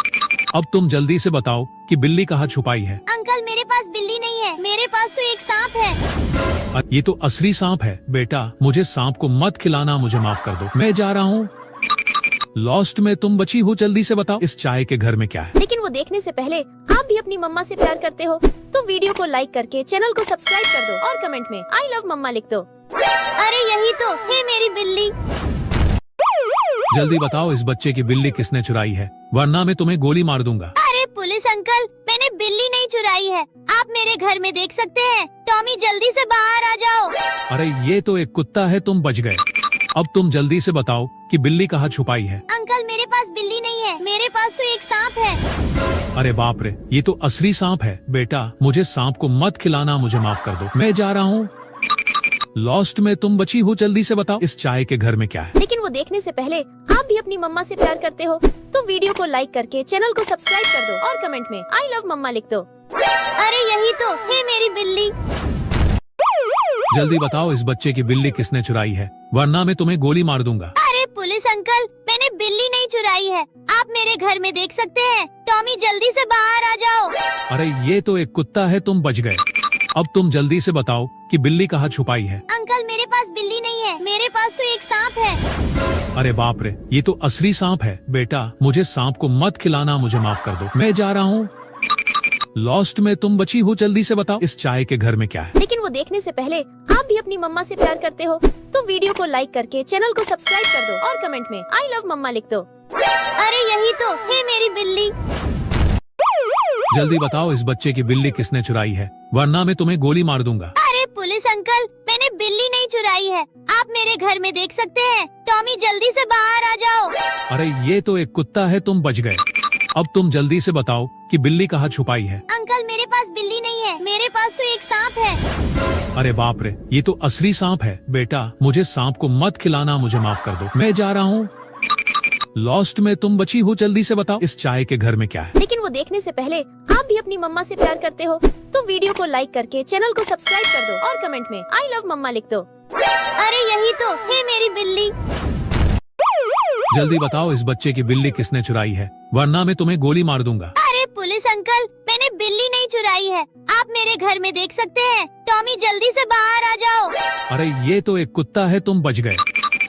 B: अब तुम जल्दी से बताओ कि बिल्ली कहाँ छुपाई है।
A: अंकल मेरे पास बिल्ली नहीं है, मेरे पास तो एक सांप है।
B: ये तो असली सांप है। बेटा मुझे सांप को मत खिलाना, मुझे माफ कर दो, मैं जा रहा हूँ। लॉस्ट में तुम बची हो, जल्दी से बताओ इस चाय के घर में क्या है।
C: लेकिन वो देखने से पहले आप भी अपनी मम्मा से प्यार करते हो तो वीडियो को लाइक करके चैनल को सब्सक्राइब कर दो और कमेंट में आई लव मम्मा लिख दो।
A: अरे यही तो है मेरी बिल्ली।
B: जल्दी बताओ इस बच्चे की बिल्ली किसने चुराई है, वरना मैं तुम्हें गोली मार दूंगा।
A: अरे पुलिस अंकल, मैंने बिल्ली नहीं चुराई है, आप मेरे घर में देख सकते हैं। टॉमी जल्दी से बाहर आ जाओ।
B: अरे ये तो एक कुत्ता है, तुम बच गए। अब तुम जल्दी से बताओ कि बिल्ली कहाँ छुपाई है।
A: अंकल मेरे पास बिल्ली नहीं है, मेरे पास तो एक सांप है।
B: अरे बाप रे, ये तो असली सांप है। बेटा मुझे सांप को मत खिलाना, मुझे माफ कर दो, मैं जा रहा हूँ। लॉस्ट में तुम बची हो, जल्दी से बताओ इस चाय के घर में क्या है।
C: लेकिन वो देखने से पहले आप भी अपनी मम्मा से प्यार करते हो तो वीडियो को लाइक करके चैनल को सब्सक्राइब कर दो और कमेंट में आई लव मम्मा लिख दो।
A: अरे यही तो है मेरी बिल्ली।
B: जल्दी बताओ इस बच्चे की बिल्ली किसने चुराई है, वरना मैं तुम्हें गोली मार दूंगा।
A: अरे पुलिस अंकल, मैंने बिल्ली नहीं चुराई है, आप मेरे घर में देख सकते हैं। टॉमी जल्दी से बाहर आ जाओ।
B: अरे ये तो एक कुत्ता है, तुम बच गए। अब तुम जल्दी से बताओ कि बिल्ली कहाँ छुपाई है।
A: अंकल मेरे पास बिल्ली नहीं है, मेरे पास तो एक सांप है।
B: अरे बाप रे, ये तो असली सांप है। बेटा मुझे सांप को मत खिलाना, मुझे माफ कर दो, मैं जा रहा हूँ। लॉस्ट में तुम बची हो, जल्दी से बताओ इस चाय के घर में क्या है।
C: लेकिन वो देखने से पहले आप भी अपनी मम्मा से प्यार करते हो तो वीडियो को लाइक करके चैनल को सब्सक्राइब कर दो और कमेंट में आई लव मम्मा लिख दो।
A: अरे यही तो है मेरी बिल्ली।
B: जल्दी बताओ इस बच्चे की बिल्ली किसने चुराई है, वरना मैं तुम्हें गोली मार दूंगा।
A: अरे पुलिस अंकल, मैंने बिल्ली नहीं चुराई है, आप मेरे घर में देख सकते हैं। टॉमी जल्दी से बाहर आ जाओ।
B: अरे ये तो एक कुत्ता है, तुम बच गए। अब तुम जल्दी से बताओ कि बिल्ली कहाँ छुपाई है।
A: अंकल मेरे पास बिल्ली नहीं है, मेरे पास तो एक सांप है।
B: अरे बाप रे, ये तो असली सांप है। बेटा मुझे सांप को मत खिलाना, मुझे माफ कर दो, मैं जा रहा हूँ। लॉस्ट में तुम बची हो, जल्दी से बताओ इस चाय के घर में क्या है।
C: लेकिन वो देखने से पहले आप भी अपनी मम्मा से प्यार करते हो तो वीडियो को लाइक करके चैनल को सब्सक्राइब कर दो और कमेंट में आई लव मम्मा लिख दो।
A: अरे यही तो है मेरी बिल्ली।
B: जल्दी बताओ इस बच्चे की बिल्ली किसने चुराई है, वरना मैं तुम्हें गोली मार दूंगा।
A: अरे पुलिस अंकल, मैंने बिल्ली नहीं चुराई है, आप मेरे घर में देख सकते हैं। टॉमी जल्दी से बाहर आ जाओ।
B: अरे ये तो एक कुत्ता है, तुम बच गए।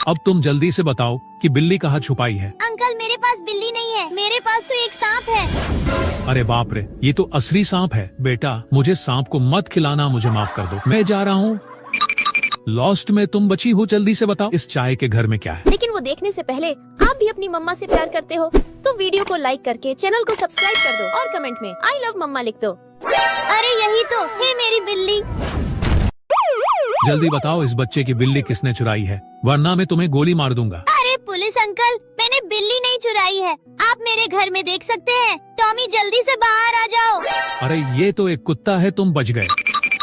B: अब तुम जल्दी से बताओ कि बिल्ली कहाँ छुपाई है।
A: अंकल मेरे पास बिल्ली नहीं है, मेरे पास तो एक सांप है।
B: अरे बाप रे, ये तो असली सांप है। बेटा मुझे सांप को मत खिलाना, मुझे माफ कर दो, मैं जा रहा हूँ। लॉस्ट में तुम बची हो, जल्दी से बताओ इस चाय के घर में क्या है।
C: लेकिन वो देखने से पहले आप भी अपनी मम्मा से प्यार करते हो तो वीडियो को लाइक करके चैनल को सब्सक्राइब कर दो और कमेंट में आई लव मम्मा लिख दो।
A: अरे यही तो है मेरी बिल्ली।
B: जल्दी बताओ इस बच्चे की बिल्ली किसने चुराई है, वरना मैं तुम्हें गोली मार दूंगा।
A: अरे पुलिस अंकल, मैंने बिल्ली नहीं चुराई है, आप मेरे घर में देख सकते हैं। टॉमी जल्दी से बाहर आ जाओ।
B: अरे ये तो एक कुत्ता है, तुम बच गए।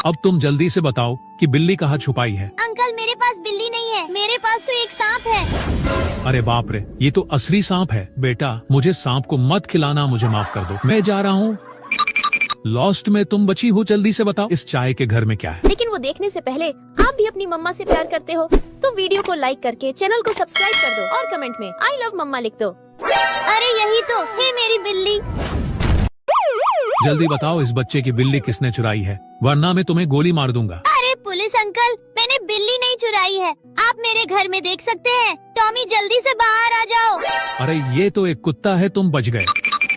B: अब तुम जल्दी से बताओ कि बिल्ली कहाँ छुपाई है।
A: अंकल मेरे पास बिल्ली नहीं है, मेरे पास तो एक सांप है।
B: अरे बाप रे, ये तो असली सांप है। बेटा मुझे सांप को मत खिलाना, मुझे माफ कर दो, मैं जा रहा हूँ। लॉस्ट में तुम बची हो, जल्दी से बताओ इस चाय के घर में क्या है।
C: लेकिन वो देखने से पहले आप भी अपनी मम्मा से प्यार करते हो तो वीडियो को लाइक करके चैनल को सब्सक्राइब कर दो और कमेंट में आई लव मम्मा लिख दो।
A: अरे यही तो है मेरी बिल्ली।
B: जल्दी बताओ इस बच्चे की बिल्ली किसने चुराई है, वरना मैं तुम्हें गोली मार दूंगा।
A: अरे पुलिस अंकल, मैंने बिल्ली नहीं चुराई है, आप मेरे घर में देख सकते हैं। टॉमी जल्दी से बाहर आ जाओ।
B: अरे ये तो एक कुत्ता है, तुम बच गए।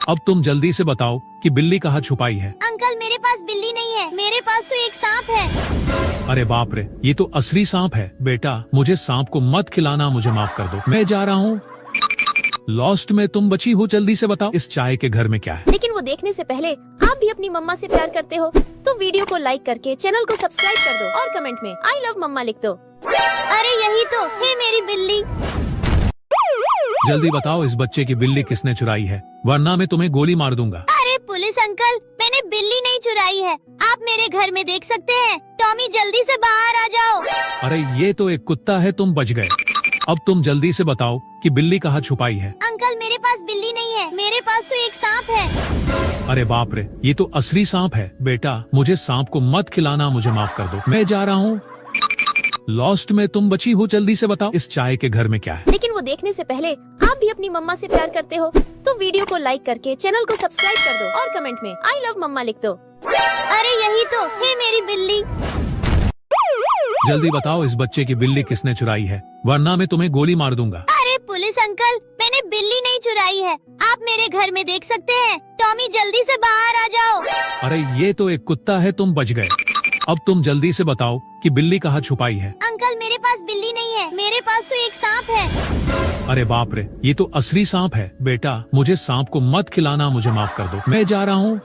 B: अब तुम जल्दी से बताओ कि बिल्ली कहाँ छुपाई है।
A: अंकल मेरे पास बिल्ली नहीं है, मेरे पास तो एक सांप है।
B: अरे बाप रे, ये तो असली सांप है। बेटा मुझे सांप को मत खिलाना, मुझे माफ कर दो, मैं जा रहा हूँ। लॉस्ट में तुम बची हो, जल्दी से बताओ इस चाय के घर में क्या है।
C: लेकिन वो देखने से पहले आप भी अपनी मम्मा से प्यार करते हो तो वीडियो को लाइक करके चैनल को सब्सक्राइब कर दो और कमेंट में आई लव मम्मा लिख दो।
A: अरे यही तो है मेरी बिल्ली।
B: जल्दी बताओ इस बच्चे की बिल्ली किसने चुराई है, वरना मैं तुम्हें गोली मार दूंगा।
A: अरे पुलिस अंकल, मैंने बिल्ली नहीं चुराई है, आप मेरे घर में देख सकते हैं। टॉमी जल्दी से बाहर आ जाओ।
B: अरे ये तो एक कुत्ता है, तुम बच गए। अब तुम जल्दी से बताओ कि बिल्ली कहाँ छुपाई है।
A: अंकल मेरे पास बिल्ली नहीं है, मेरे पास तो एक सांप है।
B: अरे बाप रे, ये तो असली सांप है। बेटा मुझे सांप को मत खिलाना, मुझे माफ कर दो, मैं जा रहा हूँ। लॉस्ट में तुम बची हो, जल्दी से बताओ इस चाय के घर में क्या है।
C: लेकिन वो देखने से पहले आप भी अपनी मम्मा से प्यार करते हो तो वीडियो को लाइक करके चैनल को सब्सक्राइब कर दो और कमेंट में आई लव मम्मा लिख दो।
A: अरे यही तो है मेरी बिल्ली।
B: जल्दी बताओ इस बच्चे की बिल्ली किसने चुराई है, वरना मैं तुम्हें गोली मार दूंगा।
A: अरे पुलिस अंकल, मैंने बिल्ली नहीं चुराई है, आप मेरे घर में देख सकते हैं। टॉमी जल्दी से बाहर आ जाओ।
B: अरे ये तो एक कुत्ता है, तुम बच गए। अब तुम जल्दी से बताओ कि बिल्ली कहाँ छुपाई है।
A: अंकल मेरे पास बिल्ली नहीं है, मेरे पास तो एक सांप है।
B: अरे बाप रे, ये तो असली सांप है। बेटा मुझे सांप को मत खिलाना, मुझे माफ कर दो, मैं जा रहा हूँ।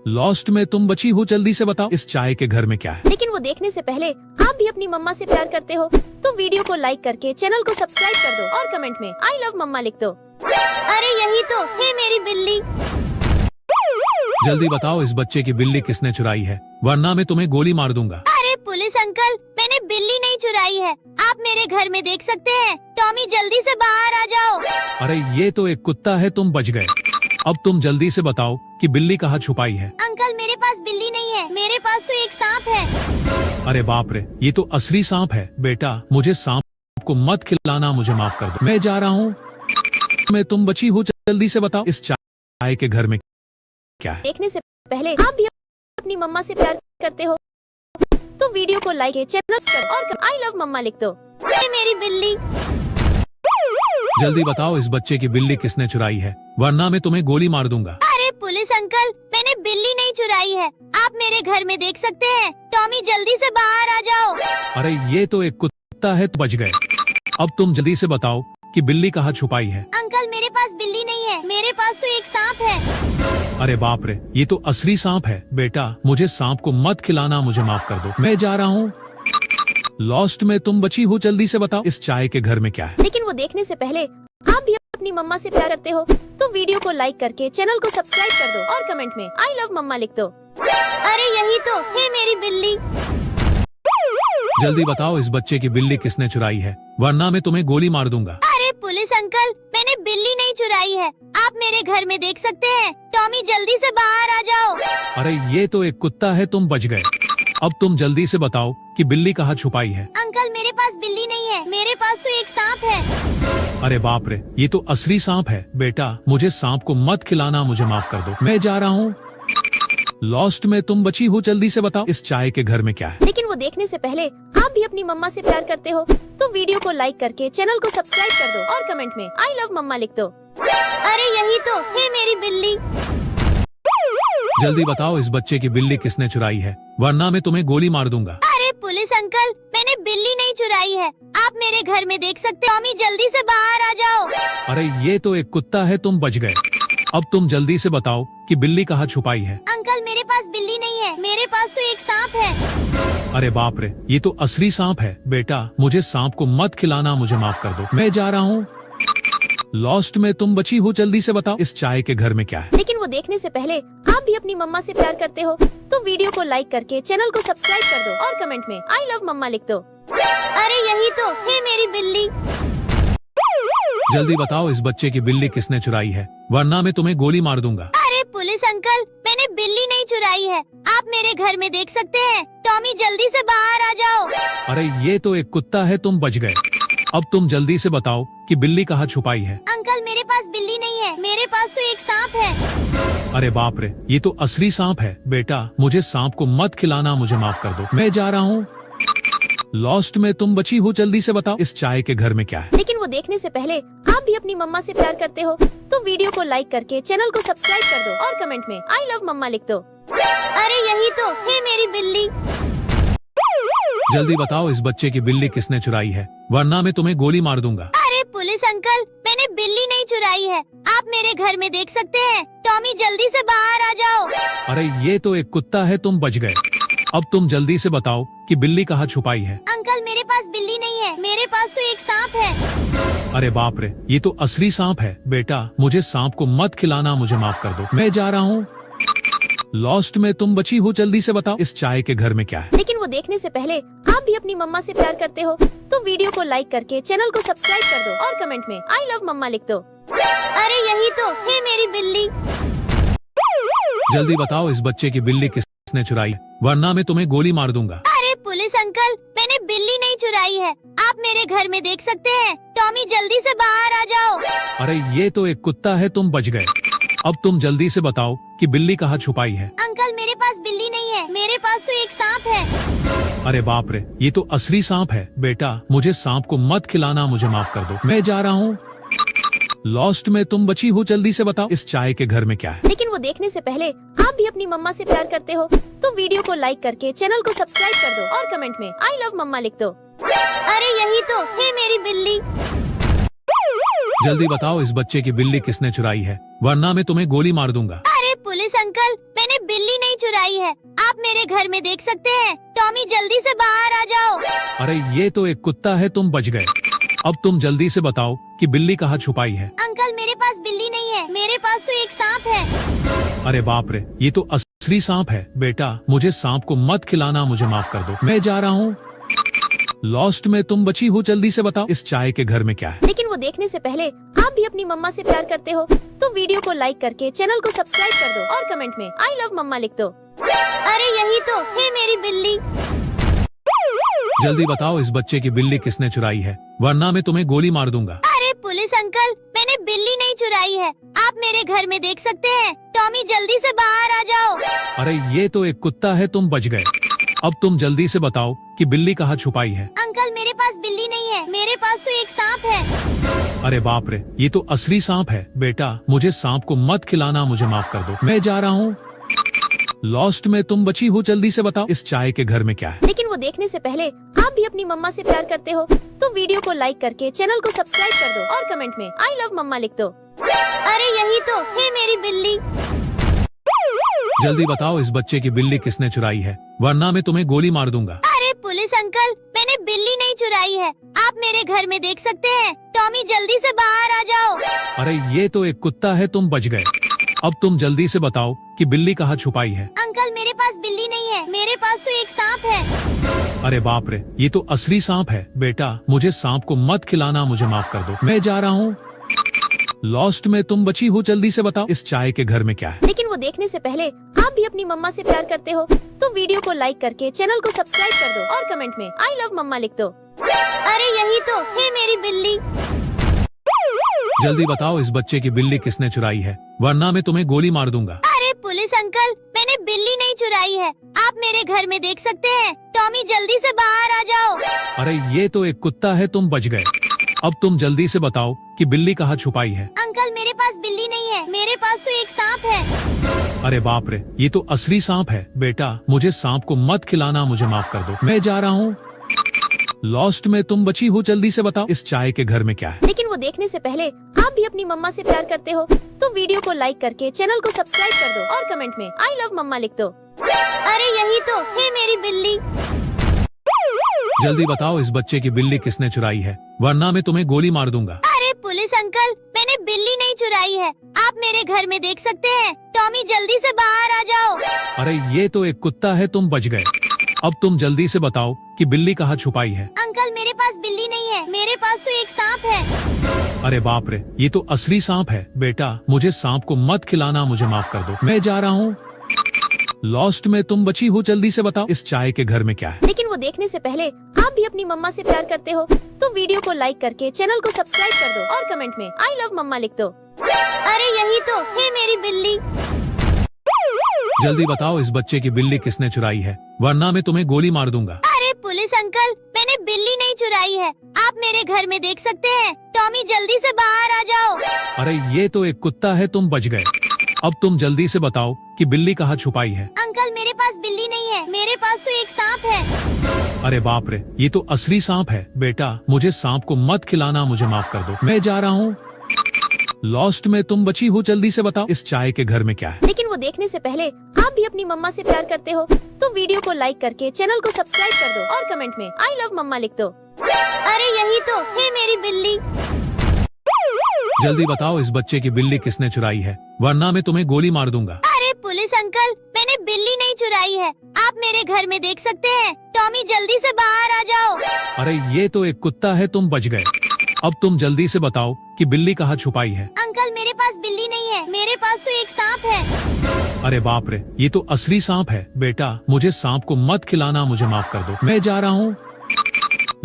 B: लॉस्ट में तुम बची हो, जल्दी से बताओ इस चाय के घर में क्या है।
C: लेकिन वो देखने से पहले आप भी अपनी मम्मा से प्यार करते हो तो वीडियो को लाइक करके चैनल को सब्सक्राइब कर दो और कमेंट में आई लव मम्मा लिख दो।
A: अरे यही तो है मेरी बिल्ली।
B: जल्दी बताओ इस बच्चे की बिल्ली किसने चुराई है, वरना मैं तुम्हें गोली मार दूंगा।
A: अरे पुलिस अंकल, मैंने बिल्ली नहीं चुराई है, आप मेरे घर में देख सकते हैं। टॉमी जल्दी से बाहर आ जाओ।
B: अरे ये तो एक कुत्ता है, तुम बच गए। अब तुम जल्दी से बताओ कि बिल्ली कहाँ छुपाई है।
A: अंकल मेरे पास बिल्ली नहीं है, मेरे पास तो एक सांप है।
B: अरे बाप रे, ये तो असली सांप है। बेटा मुझे सांप को मत खिलाना, मुझे माफ कर दो, मैं जा रहा हूँ। मैं तुम बची हो, जल्दी से बताओ इस चाय के घर में क्या है।
C: देखने से पहले आप भी अपनी मम्मा से प्यार करते हो तो वीडियो को लाइक, चैनल सब्सक्राइब और आई लव मम्मा लिख दो।
A: ये मेरी बिल्ली।
B: जल्दी बताओ इस बच्चे की बिल्ली किसने चुराई है, वरना मैं तुम्हें गोली मार दूंगा।
A: अरे पुलिस अंकल, मैंने बिल्ली नहीं चुराई है, आप मेरे घर में देख सकते हैं। टॉमी जल्दी से बाहर आ जाओ।
B: अरे ये तो एक कुत्ता है, तो बच गए। अब तुम जल्दी से बताओ कि बिल्ली कहाँ छुपाई है।
A: अंकल मेरे पास बिल्ली नहीं है, मेरे पास तो एक सांप है।
B: अरे बाप रे, ये तो असली सांप है। बेटा मुझे सांप को मत खिलाना, मुझे माफ कर दो, मैं जा रहा हूँ। लॉस्ट में तुम बची हो, जल्दी से बताओ इस चाय के घर में क्या है।
C: लेकिन वो देखने से पहले आप भी अपनी मम्मा से प्यार करते हो तो वीडियो को लाइक करके चैनल को सब्सक्राइब कर दो और कमेंट में आई लव मम्मा लिख दो।
A: अरे यही तो है मेरी बिल्ली।
B: जल्दी बताओ इस बच्चे की बिल्ली किसने चुराई है, वरना मैं तुम्हें गोली मार दूंगा।
A: अरे पुलिस अंकल, मैंने बिल्ली नहीं चुराई है, आप मेरे घर में देख सकते हैं। टॉमी जल्दी से बाहर आ जाओ।
B: अरे ये तो एक कुत्ता है, तुम बच गए। अब तुम जल्दी से बताओ कि बिल्ली कहाँ छुपाई है।
A: अंकल मेरे पास बिल्ली नहीं है, मेरे पास तो एक सांप है।
B: अरे बाप रे, ये तो असली सांप है। बेटा मुझे सांप को मत खिलाना, मुझे माफ कर दो, मैं जा रहा हूँ। लॉस्ट में तुम बची हो, जल्दी से बताओ इस चाय के घर में क्या है।
C: लेकिन वो देखने से पहले आप भी अपनी मम्मा से प्यार करते हो तो वीडियो को लाइक करके चैनल को सब्सक्राइब कर दो और कमेंट में आई लव मम्मा लिख दो।
A: अरे यही तो है मेरी बिल्ली।
B: जल्दी बताओ इस बच्चे की बिल्ली किसने चुराई है, वरना मैं तुम्हें गोली मार दूंगा।
A: अरे पुलिस अंकल, मैंने बिल्ली नहीं चुराई है, आप मेरे घर में देख सकते हैं। टॉमी जल्दी से बाहर आ जाओ।
B: अरे ये तो एक कुत्ता है, तुम बच गए। अब तुम जल्दी से बताओ कि बिल्ली कहाँ छुपाई है।
A: अंकल मेरे पास बिल्ली नहीं है, मेरे पास तो एक सांप है।
B: अरे बाप रे, ये तो असली सांप है। बेटा मुझे सांप को मत खिलाना, मुझे माफ कर दो, मैं जा रहा हूँ। लॉस्ट में तुम बची हो, जल्दी से बताओ इस चाय के घर में क्या है।
C: लेकिन वो देखने से पहले आप भी अपनी मम्मा से प्यार करते हो तो वीडियो को लाइक करके चैनल को सब्सक्राइब कर दो और कमेंट में आई लव मम्मा लिख दो।
A: अरे यही तो है मेरी बिल्ली।
B: जल्दी बताओ इस बच्चे की बिल्ली किसने चुराई है, वरना मैं तुम्हें गोली मार दूंगा।
A: अरे पुलिस अंकल, मैंने बिल्ली नहीं चुराई है, आप मेरे घर में देख सकते हैं। टॉमी जल्दी से बाहर आ जाओ।
B: अरे ये तो एक कुत्ता है, तुम बच गए। अब तुम जल्दी से बताओ कि बिल्ली कहाँ छुपाई है।
A: अंकल मेरे पास बिल्ली नहीं है, मेरे पास तो एक सांप है।
B: अरे बाप रे, ये तो असली सांप है। बेटा मुझे सांप को मत खिलाना, मुझे माफ कर दो, मैं जा रहा हूँ। लॉस्ट में तुम बची हो, जल्दी से बताओ इस चाय के घर में क्या है।
C: लेकिन वो देखने से पहले आप भी अपनी मम्मा से प्यार करते हो तो वीडियो को लाइक करके चैनल को सब्सक्राइब कर दो और कमेंट में आई लव मम्मा लिख दो।
A: अरे यही तो है मेरी बिल्ली।
B: जल्दी बताओ इस बच्चे की बिल्ली किसने चुराई है, वरना मैं तुम्हें गोली मार दूंगा।
A: अरे पुलिस अंकल, मैंने बिल्ली नहीं चुराई है, आप मेरे घर में देख सकते हैं। टॉमी जल्दी से बाहर आ जाओ।
B: अरे ये तो एक कुत्ता है, तुम बच गए। अब तुम जल्दी से बताओ कि बिल्ली कहाँ छुपाई है।
A: अंकल मेरे पास बिल्ली नहीं है, मेरे पास तो एक सांप है।
B: अरे बाप रे, ये तो असली सांप है। बेटा मुझे सांप को मत खिलाना, मुझे माफ कर दो, मैं जा रहा हूँ। लॉस्ट में तुम बची हो, जल्दी से बताओ इस चाय के घर में क्या है।
C: लेकिन वो देखने से पहले आप भी अपनी मम्मा से प्यार करते हो तो वीडियो को लाइक करके चैनल को सब्सक्राइब कर दो और कमेंट में आई लव मम्मा लिख दो।
A: अरे यही तो है मेरी बिल्ली।
B: जल्दी बताओ इस बच्चे की बिल्ली किसने चुराई है, वरना मैं तुम्हें गोली मार दूंगा।
A: अरे पुलिस अंकल, मैंने बिल्ली नहीं चुराई है, आप मेरे घर में देख सकते हैं। टॉमी जल्दी से बाहर आ जाओ।
B: अरे ये तो एक कुत्ता है, तुम बच गए। अब तुम जल्दी से बताओ कि बिल्ली कहाँ छुपाई है।
A: अंकल मेरे पास बिल्ली नहीं है, मेरे पास तो एक सांप है।
B: अरे बाप रे, ये तो असली सांप है। बेटा मुझे सांप को मत खिलाना, मुझे माफ कर दो, मैं जा रहा हूँ। लॉस्ट में तुम बची हो, जल्दी से बताओ इस चाय के घर में क्या है।
C: लेकिन वो देखने से पहले आप भी अपनी मम्मा से प्यार करते हो तो वीडियो को लाइक करके चैनल को सब्सक्राइब कर दो और कमेंट में आई लव मम्मा लिख दो।
A: अरे यही तो है मेरी बिल्ली।
B: जल्दी बताओ इस बच्चे की बिल्ली किसने चुराई है, वरना मैं तुम्हें गोली मार दूंगा।
A: अरे पुलिस अंकल, मैंने बिल्ली नहीं चुराई है, आप मेरे घर में देख सकते हैं। टॉमी जल्दी से बाहर आ जाओ।
B: अरे ये तो एक कुत्ता है, तुम बच गए। अब तुम जल्दी से बताओ कि बिल्ली कहाँ छुपाई है।
A: अंकल मेरे पास बिल्ली नहीं है, मेरे पास तो एक सांप है।
B: अरे बाप रे, ये तो असली सांप है। बेटा मुझे सांप को मत खिलाना, मुझे माफ कर दो, मैं जा रहा हूँ। लॉस्ट में तुम बची हो, जल्दी से बताओ इस चाय के घर में क्या है।
C: लेकिन वो देखने से पहले आप भी अपनी मम्मा से प्यार करते हो तो वीडियो को लाइक करके चैनल को सब्सक्राइब कर दो और कमेंट में आई लव मम्मा लिख दो।
A: अरे यही तो है मेरी बिल्ली।
B: जल्दी बताओ इस बच्चे की बिल्ली किसने चुराई है, वरना मैं तुम्हें गोली मार दूंगा।
A: अरे पुलिस अंकल, मैंने बिल्ली नहीं चुराई है, आप मेरे घर में देख सकते हैं। टॉमी जल्दी से बाहर आ जाओ।
B: अरे ये तो एक कुत्ता है, तुम बच गए। अब तुम जल्दी से बताओ कि बिल्ली कहाँ छुपाई है।
A: अंकल मेरे पास बिल्ली नहीं है, मेरे पास तो एक सांप है।
B: अरे बाप रे, ये तो असली सांप है। बेटा मुझे सांप को मत खिलाना, मुझे माफ कर दो, मैं जा रहा हूँ। लॉस्ट में तुम बची हो, जल्दी से बताओ इस चाय के घर में क्या है।
C: लेकिन वो देखने से पहले आप भी अपनी मम्मा से प्यार करते हो तो वीडियो को लाइक करके चैनल को सब्सक्राइब कर दो और कमेंट में आई लव मम्मा लिख दो।
A: अरे यही तो है मेरी बिल्ली।
B: जल्दी बताओ इस बच्चे की बिल्ली किसने चुराई है, वरना मैं तुम्हें गोली मार दूंगा।
A: अरे पुलिस अंकल, मैंने बिल्ली नहीं चुराई है, आप मेरे घर में देख सकते हैं। टॉमी जल्दी से बाहर आ जाओ।
B: अरे ये तो एक कुत्ता है, तुम बच गए। अब तुम जल्दी से बताओ कि बिल्ली कहाँ छुपाई है।
A: अंकल मेरे पास बिल्ली नहीं है, मेरे पास तो एक सांप है।
B: अरे बाप रे, ये तो असली सांप है। बेटा मुझे सांप को मत खिलाना, मुझे माफ कर दो, मैं जा रहा हूँ। लॉस्ट में तुम बची हो, जल्दी से बताओ इस चाय के घर में क्या है।
C: लेकिन वो देखने से पहले आप भी अपनी मम्मा से प्यार करते हो तो वीडियो को लाइक करके चैनल को सब्सक्राइब कर दो और कमेंट में आई लव मम्मा लिख दो।
A: अरे यही तो है मेरी बिल्ली।
B: जल्दी बताओ इस बच्चे की बिल्ली किसने चुराई है, वरना मैं तुम्हें गोली मार दूंगा।
A: अरे पुलिस अंकल, मैंने बिल्ली नहीं चुराई है, आप मेरे घर में देख सकते हैं। टॉमी जल्दी से बाहर आ जाओ।
B: अरे ये तो एक कुत्ता है, तुम बच गए। अब तुम जल्दी से बताओ कि बिल्ली कहाँ छुपाई है।
A: अंकल मेरे पास बिल्ली नहीं है, मेरे पास तो एक सांप है।
B: अरे बाप रे, ये तो असली सांप है। बेटा मुझे सांप को मत खिलाना, मुझे माफ कर दो, मैं जा रहा हूँ। लॉस्ट में तुम बची हो, जल्दी से बताओ इस चाय के घर में क्या है।
C: लेकिन वो देखने से पहले आप भी अपनी मम्मा से प्यार करते हो तो वीडियो को लाइक करके चैनल को सब्सक्राइब कर दो और कमेंट में आई लव मम्मा लिख दो।
A: अरे यही तो है मेरी बिल्ली।
B: जल्दी बताओ इस बच्चे की बिल्ली किसने चुराई है, वरना मैं तुम्हें गोली मार दूंगा।
A: अरे पुलिस अंकल, मैंने बिल्ली नहीं चुराई है, आप मेरे घर में देख सकते हैं। टॉमी जल्दी से बाहर आ जाओ।
B: अरे ये तो एक कुत्ता है, तुम बच गए। अब तुम जल्दी से बताओ कि बिल्ली कहाँ छुपाई है।
A: अंकल मेरे पास बिल्ली नहीं है, मेरे पास तो एक सांप है।
B: अरे बाप रे, ये तो असली सांप है। बेटा मुझे सांप को मत खिलाना, मुझे माफ कर दो, मैं जा रहा हूँ। लॉस्ट में तुम बची हो, जल्दी से बताओ इस चाय के घर में क्या है।
C: लेकिन वो देखने से पहले आप भी अपनी मम्मा से प्यार करते हो तो वीडियो को लाइक करके चैनल को सब्सक्राइब कर दो और कमेंट में आई लव मम्मा लिख दो।
A: अरे यही तो है मेरी बिल्ली।
B: जल्दी बताओ इस बच्चे की बिल्ली किसने चुराई है, वरना मैं तुम्हें गोली मार दूंगा।
A: अरे पुलिस अंकल, मैंने बिल्ली नहीं चुराई है, आप मेरे घर में देख सकते हैं। टॉमी जल्दी से बाहर आ जाओ।
B: अरे ये तो एक कुत्ता है, तुम बच गए। अब तुम जल्दी से बताओ कि बिल्ली कहाँ छुपाई है।
A: अंकल मेरे पास बिल्ली नहीं है, मेरे पास तो एक सांप है।
B: अरे बाप रे, ये तो असली सांप है। बेटा मुझे सांप को मत खिलाना, मुझे माफ कर दो, मैं जा रहा हूँ। लॉस्ट में तुम बची हो, जल्दी से बताओ इस चाय के घर में क्या है।
C: लेकिन वो देखने से पहले आप भी अपनी मम्मा से प्यार करते हो तो वीडियो को लाइक करके चैनल को सब्सक्राइब कर दो और कमेंट में आई लव मम्मा लिख दो।
A: अरे यही तो है मेरी बिल्ली।
B: जल्दी बताओ इस बच्चे की बिल्ली किसने चुराई है, वरना मैं तुम्हें गोली मार दूंगा।
A: अरे पुलिस अंकल, मैंने बिल्ली नहीं चुराई है, आप मेरे घर में देख सकते हैं। टॉमी जल्दी से बाहर आ जाओ।
B: अरे ये तो एक कुत्ता है, तुम बच गए। अब तुम जल्दी से बताओ कि बिल्ली कहाँ छुपाई है।
A: अंकल मेरे पास बिल्ली नहीं है, मेरे पास तो एक सांप है।
B: अरे बाप रे, ये तो असली सांप है। बेटा मुझे सांप को मत खिलाना, मुझे माफ कर दो, मैं जा रहा हूँ।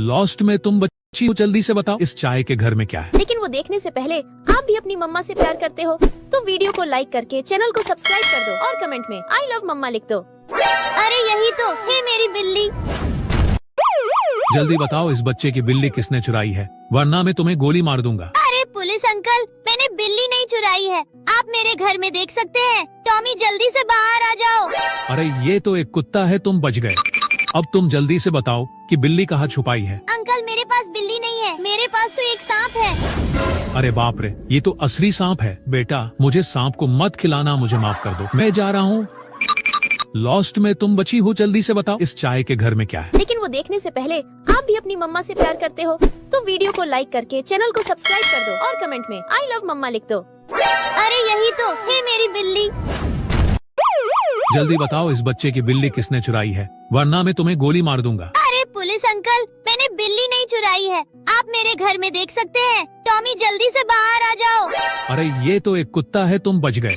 B: लॉस्ट में तुम बची हो, जल्दी से बताओ इस चाय के घर में क्या है।
C: लेकिन वो देखने से पहले आप भी अपनी मम्मा से प्यार करते हो तो वीडियो को लाइक करके चैनल को सब्सक्राइब कर दो और कमेंट में आई लव मम्मा लिख दो।
A: अरे यही तो है मेरी बिल्ली।
B: जल्दी बताओ इस बच्चे की बिल्ली किसने चुराई है, वरना मैं तुम्हें गोली मार दूंगा।
A: अरे पुलिस अंकल, मैंने बिल्ली नहीं चुराई है, आप मेरे घर में देख सकते हैं। टॉमी जल्दी से बाहर आ जाओ।
B: अरे ये तो एक कुत्ता है, तुम बच गए। अब तुम जल्दी से बताओ कि बिल्ली कहाँ छुपाई है।
A: अंकल मेरे पास बिल्ली नहीं है, मेरे पास तो एक सांप है।
B: अरे बाप रे, ये तो असली सांप है। बेटा मुझे सांप को मत खिलाना, मुझे माफ कर दो, मैं जा रहा हूँ। लॉस्ट में तुम बची हो, जल्दी से बताओ इस चाय के घर में क्या है।
C: लेकिन वो देखने से पहले आप भी अपनी मम्मा से प्यार करते हो तो वीडियो को लाइक करके चैनल को सब्सक्राइब कर दो और कमेंट में आई लव मम्मा लिख दो।
A: अरे यही तो है मेरी बिल्ली।
B: जल्दी बताओ इस बच्चे की बिल्ली किसने चुराई है, वरना मैं तुम्हें गोली मार दूंगा।
A: अरे पुलिस अंकल, मैंने बिल्ली नहीं चुराई है, आप मेरे घर में देख सकते हैं। टॉमी जल्दी से बाहर आ जाओ।
B: अरे ये तो एक कुत्ता है, तुम बच गए।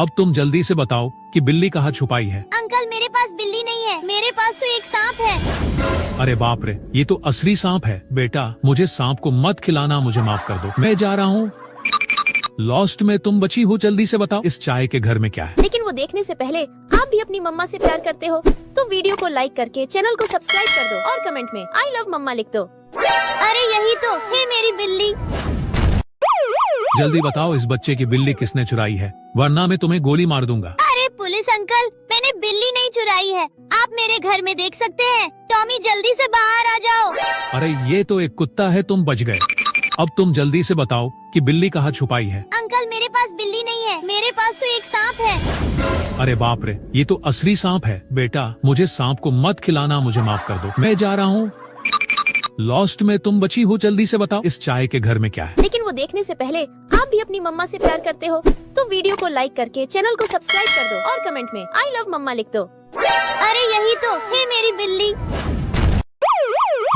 B: अब तुम जल्दी से बताओ कि बिल्ली कहाँ छुपाई है।
A: अंकल मेरे पास बिल्ली नहीं है, मेरे पास तो एक सांप है।
B: अरे बाप रे, ये तो असली सांप है। बेटा मुझे सांप को मत खिलाना, मुझे माफ कर दो, मैं जा रहा हूँ। लॉस्ट में तुम बची हो, जल्दी से बताओ इस चाय के घर में क्या है।
C: लेकिन वो देखने से पहले आप भी अपनी मम्मा से प्यार करते हो तो वीडियो को लाइक करके चैनल को सब्सक्राइब कर दो और कमेंट में आई लव मम्मा लिख दो।
A: अरे यही तो है मेरी बिल्ली।
B: जल्दी बताओ इस बच्चे की बिल्ली किसने चुराई है, वरना मैं तुम्हें गोली मार दूंगा।
A: अरे पुलिस अंकल, मैंने बिल्ली नहीं चुराई है, आप मेरे घर में देख सकते हैं। टॉमी जल्दी से बाहर आ जाओ।
B: अरे ये तो एक कुत्ता है, तुम बच गए। अब तुम जल्दी से बताओ कि बिल्ली कहाँ छुपाई है।
A: अंकल मेरे पास बिल्ली नहीं है, मेरे पास तो एक सांप है।
B: अरे बाप रे, ये तो असली सांप है। बेटा मुझे सांप को मत खिलाना, मुझे माफ कर दो, मैं जा रहा हूँ। लॉस्ट में तुम बची हो, जल्दी से बताओ इस चाय के घर में क्या है।
C: लेकिन वो देखने से पहले आप भी अपनी मम्मा से प्यार करते हो तो वीडियो को लाइक करके चैनल को सब्सक्राइब कर दो और कमेंट में आई लव मम्मा लिख दो।
A: अरे यही तो है मेरी बिल्ली।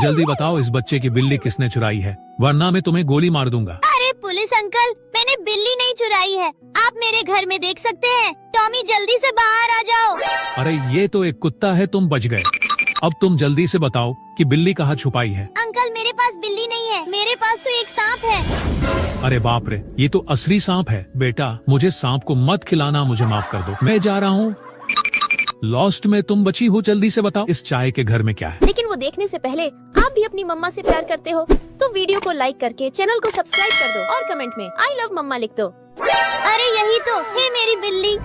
B: जल्दी बताओ इस बच्चे की बिल्ली किसने चुराई है, वरना मैं तुम्हें गोली मार दूंगा।
A: अरे पुलिस अंकल, मैंने बिल्ली नहीं चुराई है, आप मेरे घर में देख सकते हैं। टॉमी जल्दी से बाहर आ जाओ।
B: अरे ये तो एक कुत्ता है, तुम बच गए। अब तुम जल्दी से बताओ कि बिल्ली कहाँ छुपाई है।
A: अंकल मेरे पास बिल्ली नहीं है, मेरे पास तो एक सांप है।
B: अरे बाप रे, ये तो असली सांप है। बेटा मुझे सांप को मत खिलाना, मुझे माफ कर दो, मैं जा रहा हूँ। लॉस्ट में तुम बची हो, जल्दी से बताओ इस चाय के घर में क्या है।
C: लेकिन वो देखने से पहले आप भी अपनी मम्मा से प्यार करते हो तो वीडियो को लाइक करके चैनल को सब्सक्राइब कर दो और कमेंट में आई लव मम्मा लिख दो।
A: अरे यही तो है मेरी बिल्ली।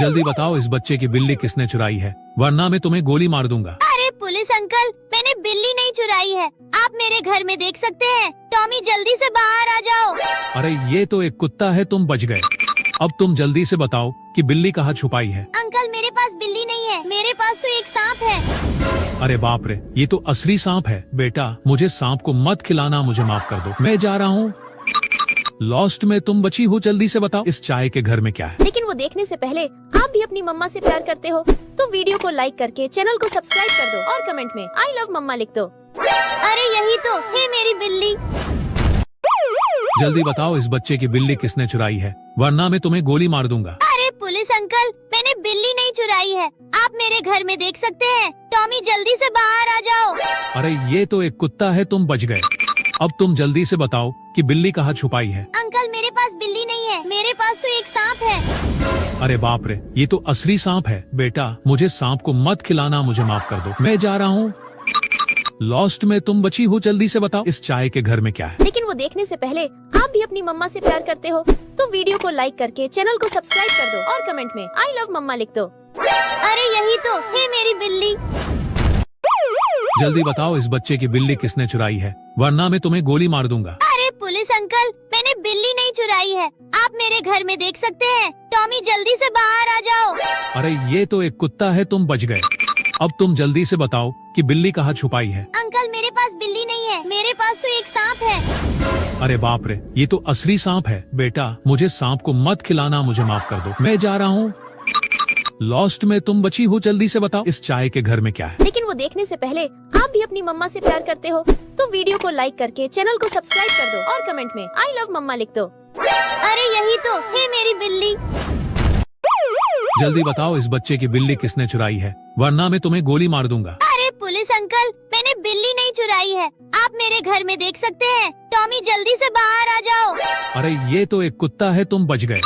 B: जल्दी बताओ इस बच्चे की बिल्ली किसने चुराई है, वरना मैं तुम्हें गोली मार दूंगा।
A: अरे पुलिस अंकल, मैंने बिल्ली नहीं चुराई है, आप मेरे घर में देख सकते हैं। टॉमी जल्दी से बाहर आ जाओ।
B: अरे ये तो एक कुत्ता है, तुम बच गए। अब तुम जल्दी से बताओ कि बिल्ली कहाँ छुपाई है।
A: अंकल मेरे पास बिल्ली नहीं है, मेरे पास तो एक सांप है।
B: अरे बाप रे, ये तो असली सांप है। बेटा मुझे सांप को मत खिलाना, मुझे माफ कर दो, मैं जा रहा हूँ। लॉस्ट में तुम बची हो, जल्दी से बताओ इस चाय के घर में क्या है।
C: लेकिन वो देखने से पहले आप भी अपनी मम्मा से प्यार करते हो तो वीडियो को लाइक करके चैनल को सब्सक्राइब कर दो और कमेंट में आई लव मम्मा लिख दो।
A: अरे यही तो है मेरी बिल्ली।
B: जल्दी बताओ इस बच्चे की बिल्ली किसने चुराई है, वरना मैं तुम्हें गोली मार दूंगा।
A: अरे पुलिस अंकल, मैंने बिल्ली नहीं चुराई है, आप मेरे घर में देख सकते हैं। टॉमी जल्दी से बाहर आ जाओ।
B: अरे ये तो एक कुत्ता है, तुम बच गए। अब तुम जल्दी से बताओ कि बिल्ली कहाँ छुपाई है।
A: अंकल मेरे पास बिल्ली नहीं है, मेरे पास तो एक सांप है।
B: अरे बाप रे, ये तो असली सांप है। बेटा मुझे सांप को मत खिलाना, मुझे माफ कर दो, मैं जा रहा हूँ। लॉस्ट में तुम बची हो, जल्दी से बताओ इस चाय के घर में क्या है।
C: लेकिन वो देखने से पहले आप भी अपनी मम्मा से प्यार करते हो तो वीडियो को लाइक करके चैनल को सब्सक्राइब कर दो और कमेंट में आई लव मम्मा लिख दो।
A: अरे यही तो है मेरी बिल्ली।
B: जल्दी बताओ इस बच्चे की बिल्ली किसने चुराई है, वरना मैं तुम्हें गोली मार दूंगा।
A: अरे पुलिस अंकल, मैंने बिल्ली नहीं चुराई है, आप मेरे घर में देख सकते हैं। टॉमी जल्दी से बाहर आ जाओ।
B: अरे ये तो एक कुत्ता है, तुम बच गए। अब तुम जल्दी से बताओ कि बिल्ली कहाँ छुपाई है।
A: अंकल मेरे पास बिल्ली नहीं है, मेरे पास तो एक सांप है।
B: अरे बाप रे, ये तो असली सांप है। बेटा मुझे सांप को मत खिलाना, मुझे माफ कर दो, मैं जा रहा हूँ। लॉस्ट में तुम बची हो, जल्दी से बताओ इस चाय के घर में क्या है।
C: लेकिन वो देखने से पहले आप भी अपनी मम्मा से प्यार करते हो तो वीडियो को लाइक करके चैनल को सब्सक्राइब कर दो और कमेंट में आई लव मम्मा लिख दो।
A: अरे यही तो है मेरी बिल्ली।
B: जल्दी बताओ इस बच्चे की बिल्ली किसने चुराई है, वरना मैं तुम्हें गोली मार दूंगा।
A: अरे पुलिस अंकल, मैंने बिल्ली नहीं चुराई है, आप मेरे घर में देख सकते हैं। टॉमी जल्दी से बाहर आ जाओ।
B: अरे ये तो एक कुत्ता है, तुम बच गए।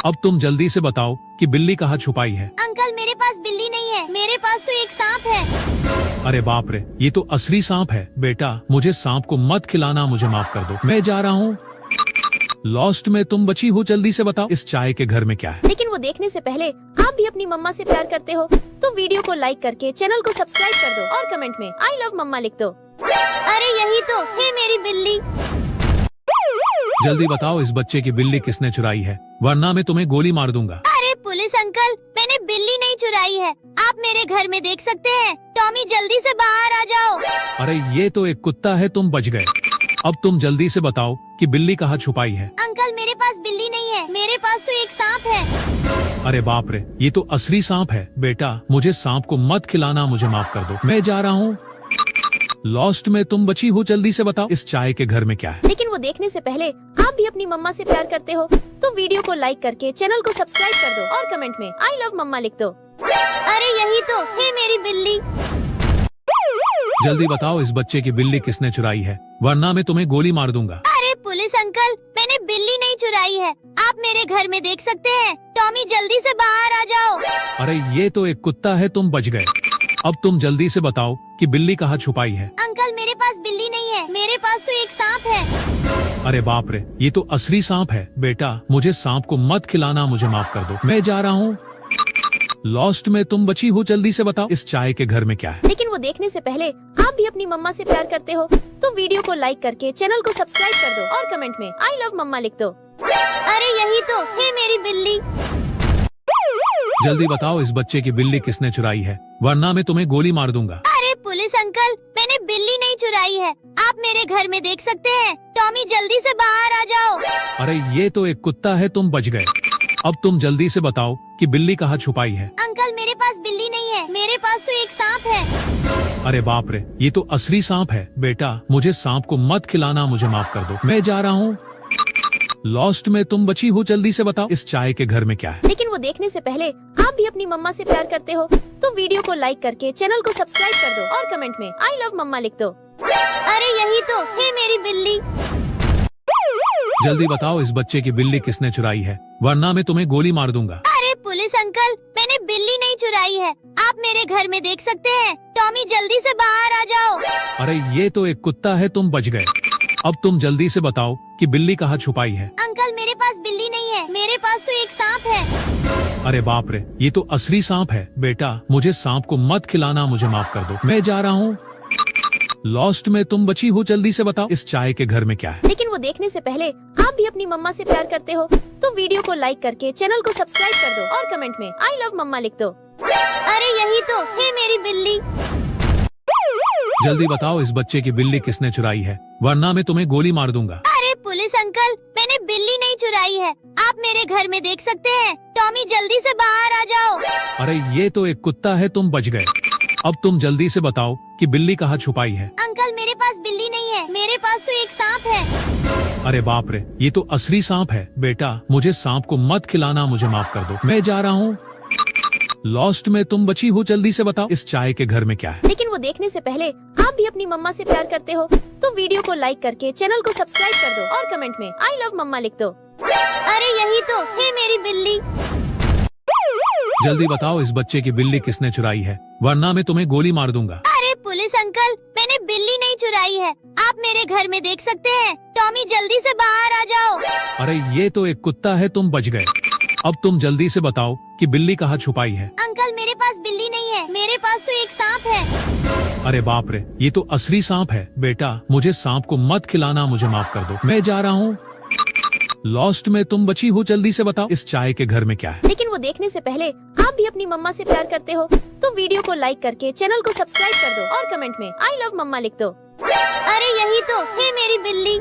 B: अब तुम जल्दी से बताओ कि बिल्ली कहाँ छुपाई है।
A: अंकल मेरे पास बिल्ली नहीं है, मेरे पास तो एक सांप है।
B: अरे बाप रे, ये तो असली सांप है। बेटा मुझे सांप को मत खिलाना, मुझे माफ कर दो, मैं जा रहा हूँ। लॉस्ट में तुम बची हो, जल्दी से बताओ इस चाय के घर में क्या है।
C: लेकिन वो देखने से पहले आप भी अपनी मम्मा से प्यार करते हो तो वीडियो को लाइक करके चैनल को सब्सक्राइब कर दो और कमेंट में आई लव मम्मा लिख दो।
A: अरे यही तो है मेरी बिल्ली।
B: जल्दी बताओ इस बच्चे की बिल्ली किसने चुराई है, वरना मैं तुम्हें गोली मार दूंगा।
A: अरे पुलिस अंकल, मैंने बिल्ली नहीं चुराई है, आप मेरे घर में देख सकते हैं। टॉमी जल्दी से बाहर आ जाओ।
B: अरे ये तो एक कुत्ता है, तुम बच गए। अब तुम जल्दी से बताओ कि बिल्ली कहाँ छुपाई है।
A: अंकल मेरे पास बिल्ली नहीं है, मेरे पास तो एक सांप है।
B: अरे बाप रे, ये तो असली सांप है। बेटा मुझे सांप को मत खिलाना, मुझे माफ कर दो, मैं जा रहा हूँ। लॉस्ट में तुम बची हो, जल्दी से बताओ इस चाय के घर में क्या है।
C: लेकिन वो देखने से पहले आप भी अपनी मम्मा से प्यार करते हो तो वीडियो को लाइक करके चैनल को सब्सक्राइब कर दो और कमेंट में आई लव मम्मा लिख दो।
A: अरे यही तो है मेरी बिल्ली।
B: जल्दी बताओ इस बच्चे की बिल्ली किसने चुराई है, वरना मैं तुम्हें गोली मार दूंगा।
A: अरे पुलिस अंकल, मैंने बिल्ली नहीं चुराई है, आप मेरे घर में देख सकते हैं। टॉमी जल्दी से बाहर आ जाओ।
B: अरे ये तो एक कुत्ता है, तुम बच गए। अब तुम जल्दी से बताओ कि बिल्ली कहाँ छुपाई है।
A: अंकल मेरे पास बिल्ली नहीं है, मेरे पास तो एक सांप है।
B: अरे बाप रे, ये तो असली सांप है। बेटा मुझे सांप को मत खिलाना, मुझे माफ कर दो, मैं जा रहा हूँ। लॉस्ट में तुम बची हो, जल्दी से बताओ इस चाय के घर में क्या है।
C: लेकिन वो देखने से पहले आप भी अपनी मम्मा से प्यार करते हो तो वीडियो को लाइक करके चैनल को सब्सक्राइब कर दो और कमेंट में आई लव मम्मा लिख दो।
A: अरे यही तो है मेरी बिल्ली।
B: जल्दी बताओ इस बच्चे की बिल्ली किसने चुराई है, वरना मैं तुम्हें गोली मार दूंगा।
A: अरे पुलिस अंकल, मैंने बिल्ली नहीं चुराई है, आप मेरे घर में देख सकते हैं। टॉमी जल्दी से बाहर आ जाओ।
B: अरे ये तो एक कुत्ता है, तुम बच गए। अब तुम जल्दी से बताओ कि बिल्ली कहाँ छुपाई है।
A: अंकल मेरे पास बिल्ली नहीं है, मेरे पास तो एक सांप है।
B: अरे बाप रे, ये तो असली सांप है। बेटा मुझे सांप को मत खिलाना, मुझे माफ कर दो, मैं जा रहा हूँ। लॉस्ट में तुम बची हो, जल्दी से बताओ इस चाय के घर में क्या है।
C: लेकिन वो देखने से पहले आप भी अपनी मम्मा से प्यार करते हो तो वीडियो को लाइक करके चैनल को सब्सक्राइब कर दो और कमेंट में आई लव मम्मा लिख दो।
A: अरे यही तो है मेरी बिल्ली।
B: जल्दी बताओ इस बच्चे की बिल्ली किसने चुराई है, वरना मैं तुम्हें गोली मार दूंगा।
A: अरे पुलिस अंकल, मैंने बिल्ली नहीं चुराई है, आप मेरे घर में देख सकते हैं। टॉमी जल्दी से बाहर आ जाओ।
B: अरे ये तो एक कुत्ता है, तुम बच गए। अब तुम जल्दी से बताओ कि बिल्ली कहाँ छुपाई है।
A: अंकल मेरे पास बिल्ली नहीं है, मेरे पास तो एक सांप है।
B: अरे बाप रे, ये तो असली सांप है। बेटा मुझे सांप को मत खिलाना, मुझे माफ कर दो, मैं जा रहा हूँ। लॉस्ट में तुम बची हो, जल्दी से बताओ इस चाय के घर में क्या है।
C: लेकिन वो देखने से पहले आप भी अपनी मम्मा से प्यार करते हो तो वीडियो को लाइक करके चैनल को सब्सक्राइब कर दो और कमेंट में आई लव मम्मा लिख दो।
A: अरे यही तो है मेरी बिल्ली।
B: जल्दी बताओ इस बच्चे की बिल्ली किसने चुराई है, वरना मैं तुम्हें गोली मार दूंगा।
A: अरे पुलिस अंकल, मैंने बिल्ली नहीं चुराई है, आप मेरे घर में देख सकते हैं। टॉमी जल्दी से बाहर आ जाओ।
B: अरे ये तो एक कुत्ता है, तुम बच गए। अब तुम जल्दी से बताओ कि बिल्ली कहाँ छुपाई है।
A: अंकल मेरे पास बिल्ली नहीं है, मेरे पास तो एक सांप है।
B: अरे बाप रे, ये तो असली सांप है। बेटा मुझे सांप को मत खिलाना, मुझे माफ कर दो, मैं जा रहा हूँ। लॉस्ट में तुम बची हो, जल्दी से बताओ इस चाय के घर में क्या है।
C: लेकिन वो देखने से पहले आप भी अपनी मम्मा से प्यार करते हो तो वीडियो को लाइक करके चैनल को सब्सक्राइब कर दो और कमेंट में आई लव मम्मा लिख दो।
A: अरे यही तो है मेरी बिल्ली।
B: जल्दी बताओ इस बच्चे की बिल्ली किसने चुराई है, वरना मैं तुम्हें गोली मार दूंगा।
A: अरे पुलिस अंकल, मैंने बिल्ली नहीं चुराई है, आप मेरे घर में देख सकते हैं। टॉमी जल्दी से बाहर आ जाओ।
B: अरे ये तो एक कुत्ता है, तुम बच गए। अब तुम जल्दी से बताओ कि बिल्ली कहाँ छुपाई है।
A: अंकल मेरे पास बिल्ली नहीं है, मेरे पास तो एक सांप है।
B: अरे बाप रे, ये तो असली सांप है। बेटा मुझे सांप को मत खिलाना, मुझे माफ कर दो, मैं जा रहा हूँ। लॉस्ट में तुम बची हो, जल्दी से बताओ इस चाय के घर में क्या है।
C: लेकिन वो देखने से पहले आप भी अपनी मम्मा से प्यार करते हो तो वीडियो को लाइक करके चैनल को सब्सक्राइब कर दो और कमेंट में आई लव मम्मा लिख दो।
A: अरे यही तो है मेरी बिल्ली।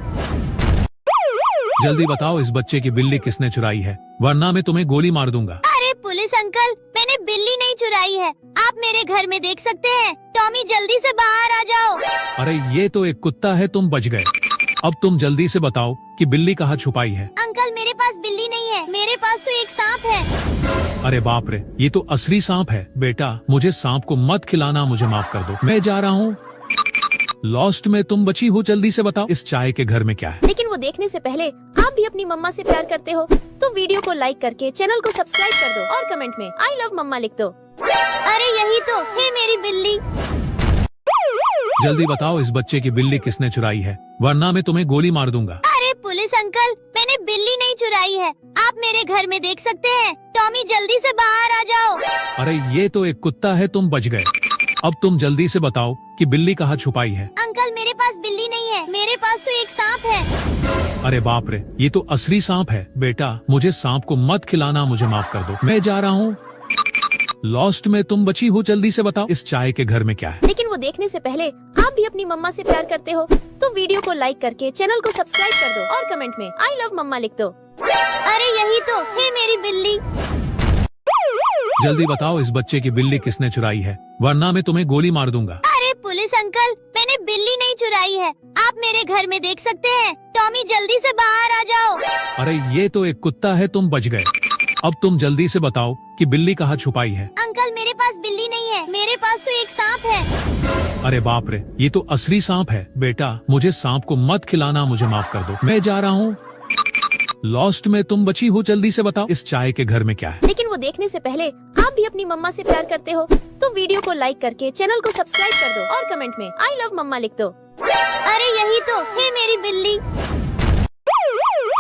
B: जल्दी बताओ इस बच्चे की बिल्ली किसने चुराई है, वरना मैं तुम्हें गोली मार दूंगा।
A: अरे पुलिस अंकल, मैंने बिल्ली नहीं चुराई है, आप मेरे घर में देख सकते हैं। टॉमी जल्दी से बाहर आ जाओ।
B: अरे ये तो एक कुत्ता है, तुम बच गए। अब तुम जल्दी से बताओ कि बिल्ली कहाँ छुपाई है।
A: अंकल मेरे पास बिल्ली नहीं है, मेरे पास तो एक सांप है।
B: अरे बाप रे, ये तो असली सांप है। बेटा मुझे सांप को मत खिलाना, मुझे माफ कर दो, मैं जा रहा हूँ। लॉस्ट में तुम बची हो, जल्दी से बताओ इस चाय के घर में क्या है।
C: लेकिन वो देखने से पहले आप भी अपनी मम्मा से प्यार करते हो तो वीडियो को लाइक करके चैनल को सब्सक्राइब कर दो और कमेंट में आई लव मम्मा लिख दो।
A: अरे यही तो है मेरी बिल्ली।
B: जल्दी बताओ इस बच्चे की बिल्ली किसने चुराई है, वरना मैं तुम्हें गोली मार दूंगा।
A: अरे पुलिस अंकल, मैंने बिल्ली नहीं चुराई है, आप मेरे घर में देख सकते हैं। टॉमी जल्दी से बाहर आ जाओ।
B: अरे ये तो एक कुत्ता है, तुम बच गए। अब तुम जल्दी से बताओ कि बिल्ली कहाँ छुपाई है।
A: अंकल मेरे पास बिल्ली नहीं है, मेरे पास तो एक सांप है।
B: अरे बाप रे, ये तो असली सांप है। बेटा मुझे सांप को मत खिलाना, मुझे माफ कर दो, मैं जा रहा हूँ। लॉस्ट में तुम बची हो, जल्दी से बताओ इस चाय के घर में क्या है।
C: लेकिन वो देखने से पहले आप भी अपनी मम्मा से प्यार करते हो तो वीडियो को लाइक करके चैनल को सब्सक्राइब कर दो और कमेंट में आई लव मम्मा लिख दो।
A: अरे यही तो है मेरी बिल्ली।
B: जल्दी बताओ इस बच्चे की बिल्ली किसने चुराई है, वरना मैं तुम्हें गोली मार दूंगा।
A: अरे पुलिस अंकल, मैंने बिल्ली नहीं चुराई है, आप मेरे घर में देख सकते हैं। टॉमी जल्दी से बाहर आ जाओ।
B: अरे ये तो एक कुत्ता है, तुम बच गए। अब तुम जल्दी से बताओ कि बिल्ली कहाँ छुपाई है।
A: अंकल मेरे पास बिल्ली नहीं है, मेरे पास तो एक सांप है।
B: अरे बाप रे, ये तो असली सांप है। बेटा मुझे सांप को मत खिलाना, मुझे माफ कर दो, मैं जा रहा हूँ। लॉस्ट में तुम बची हो, जल्दी से बताओ इस चाय के घर में क्या है।
C: लेकिन वो देखने से पहले आप भी अपनी मम्मा से प्यार करते हो तो वीडियो को लाइक करके चैनल को सब्सक्राइब कर दो और कमेंट में आई लव मम्मा लिख दो।
A: अरे यही तो है मेरी बिल्ली।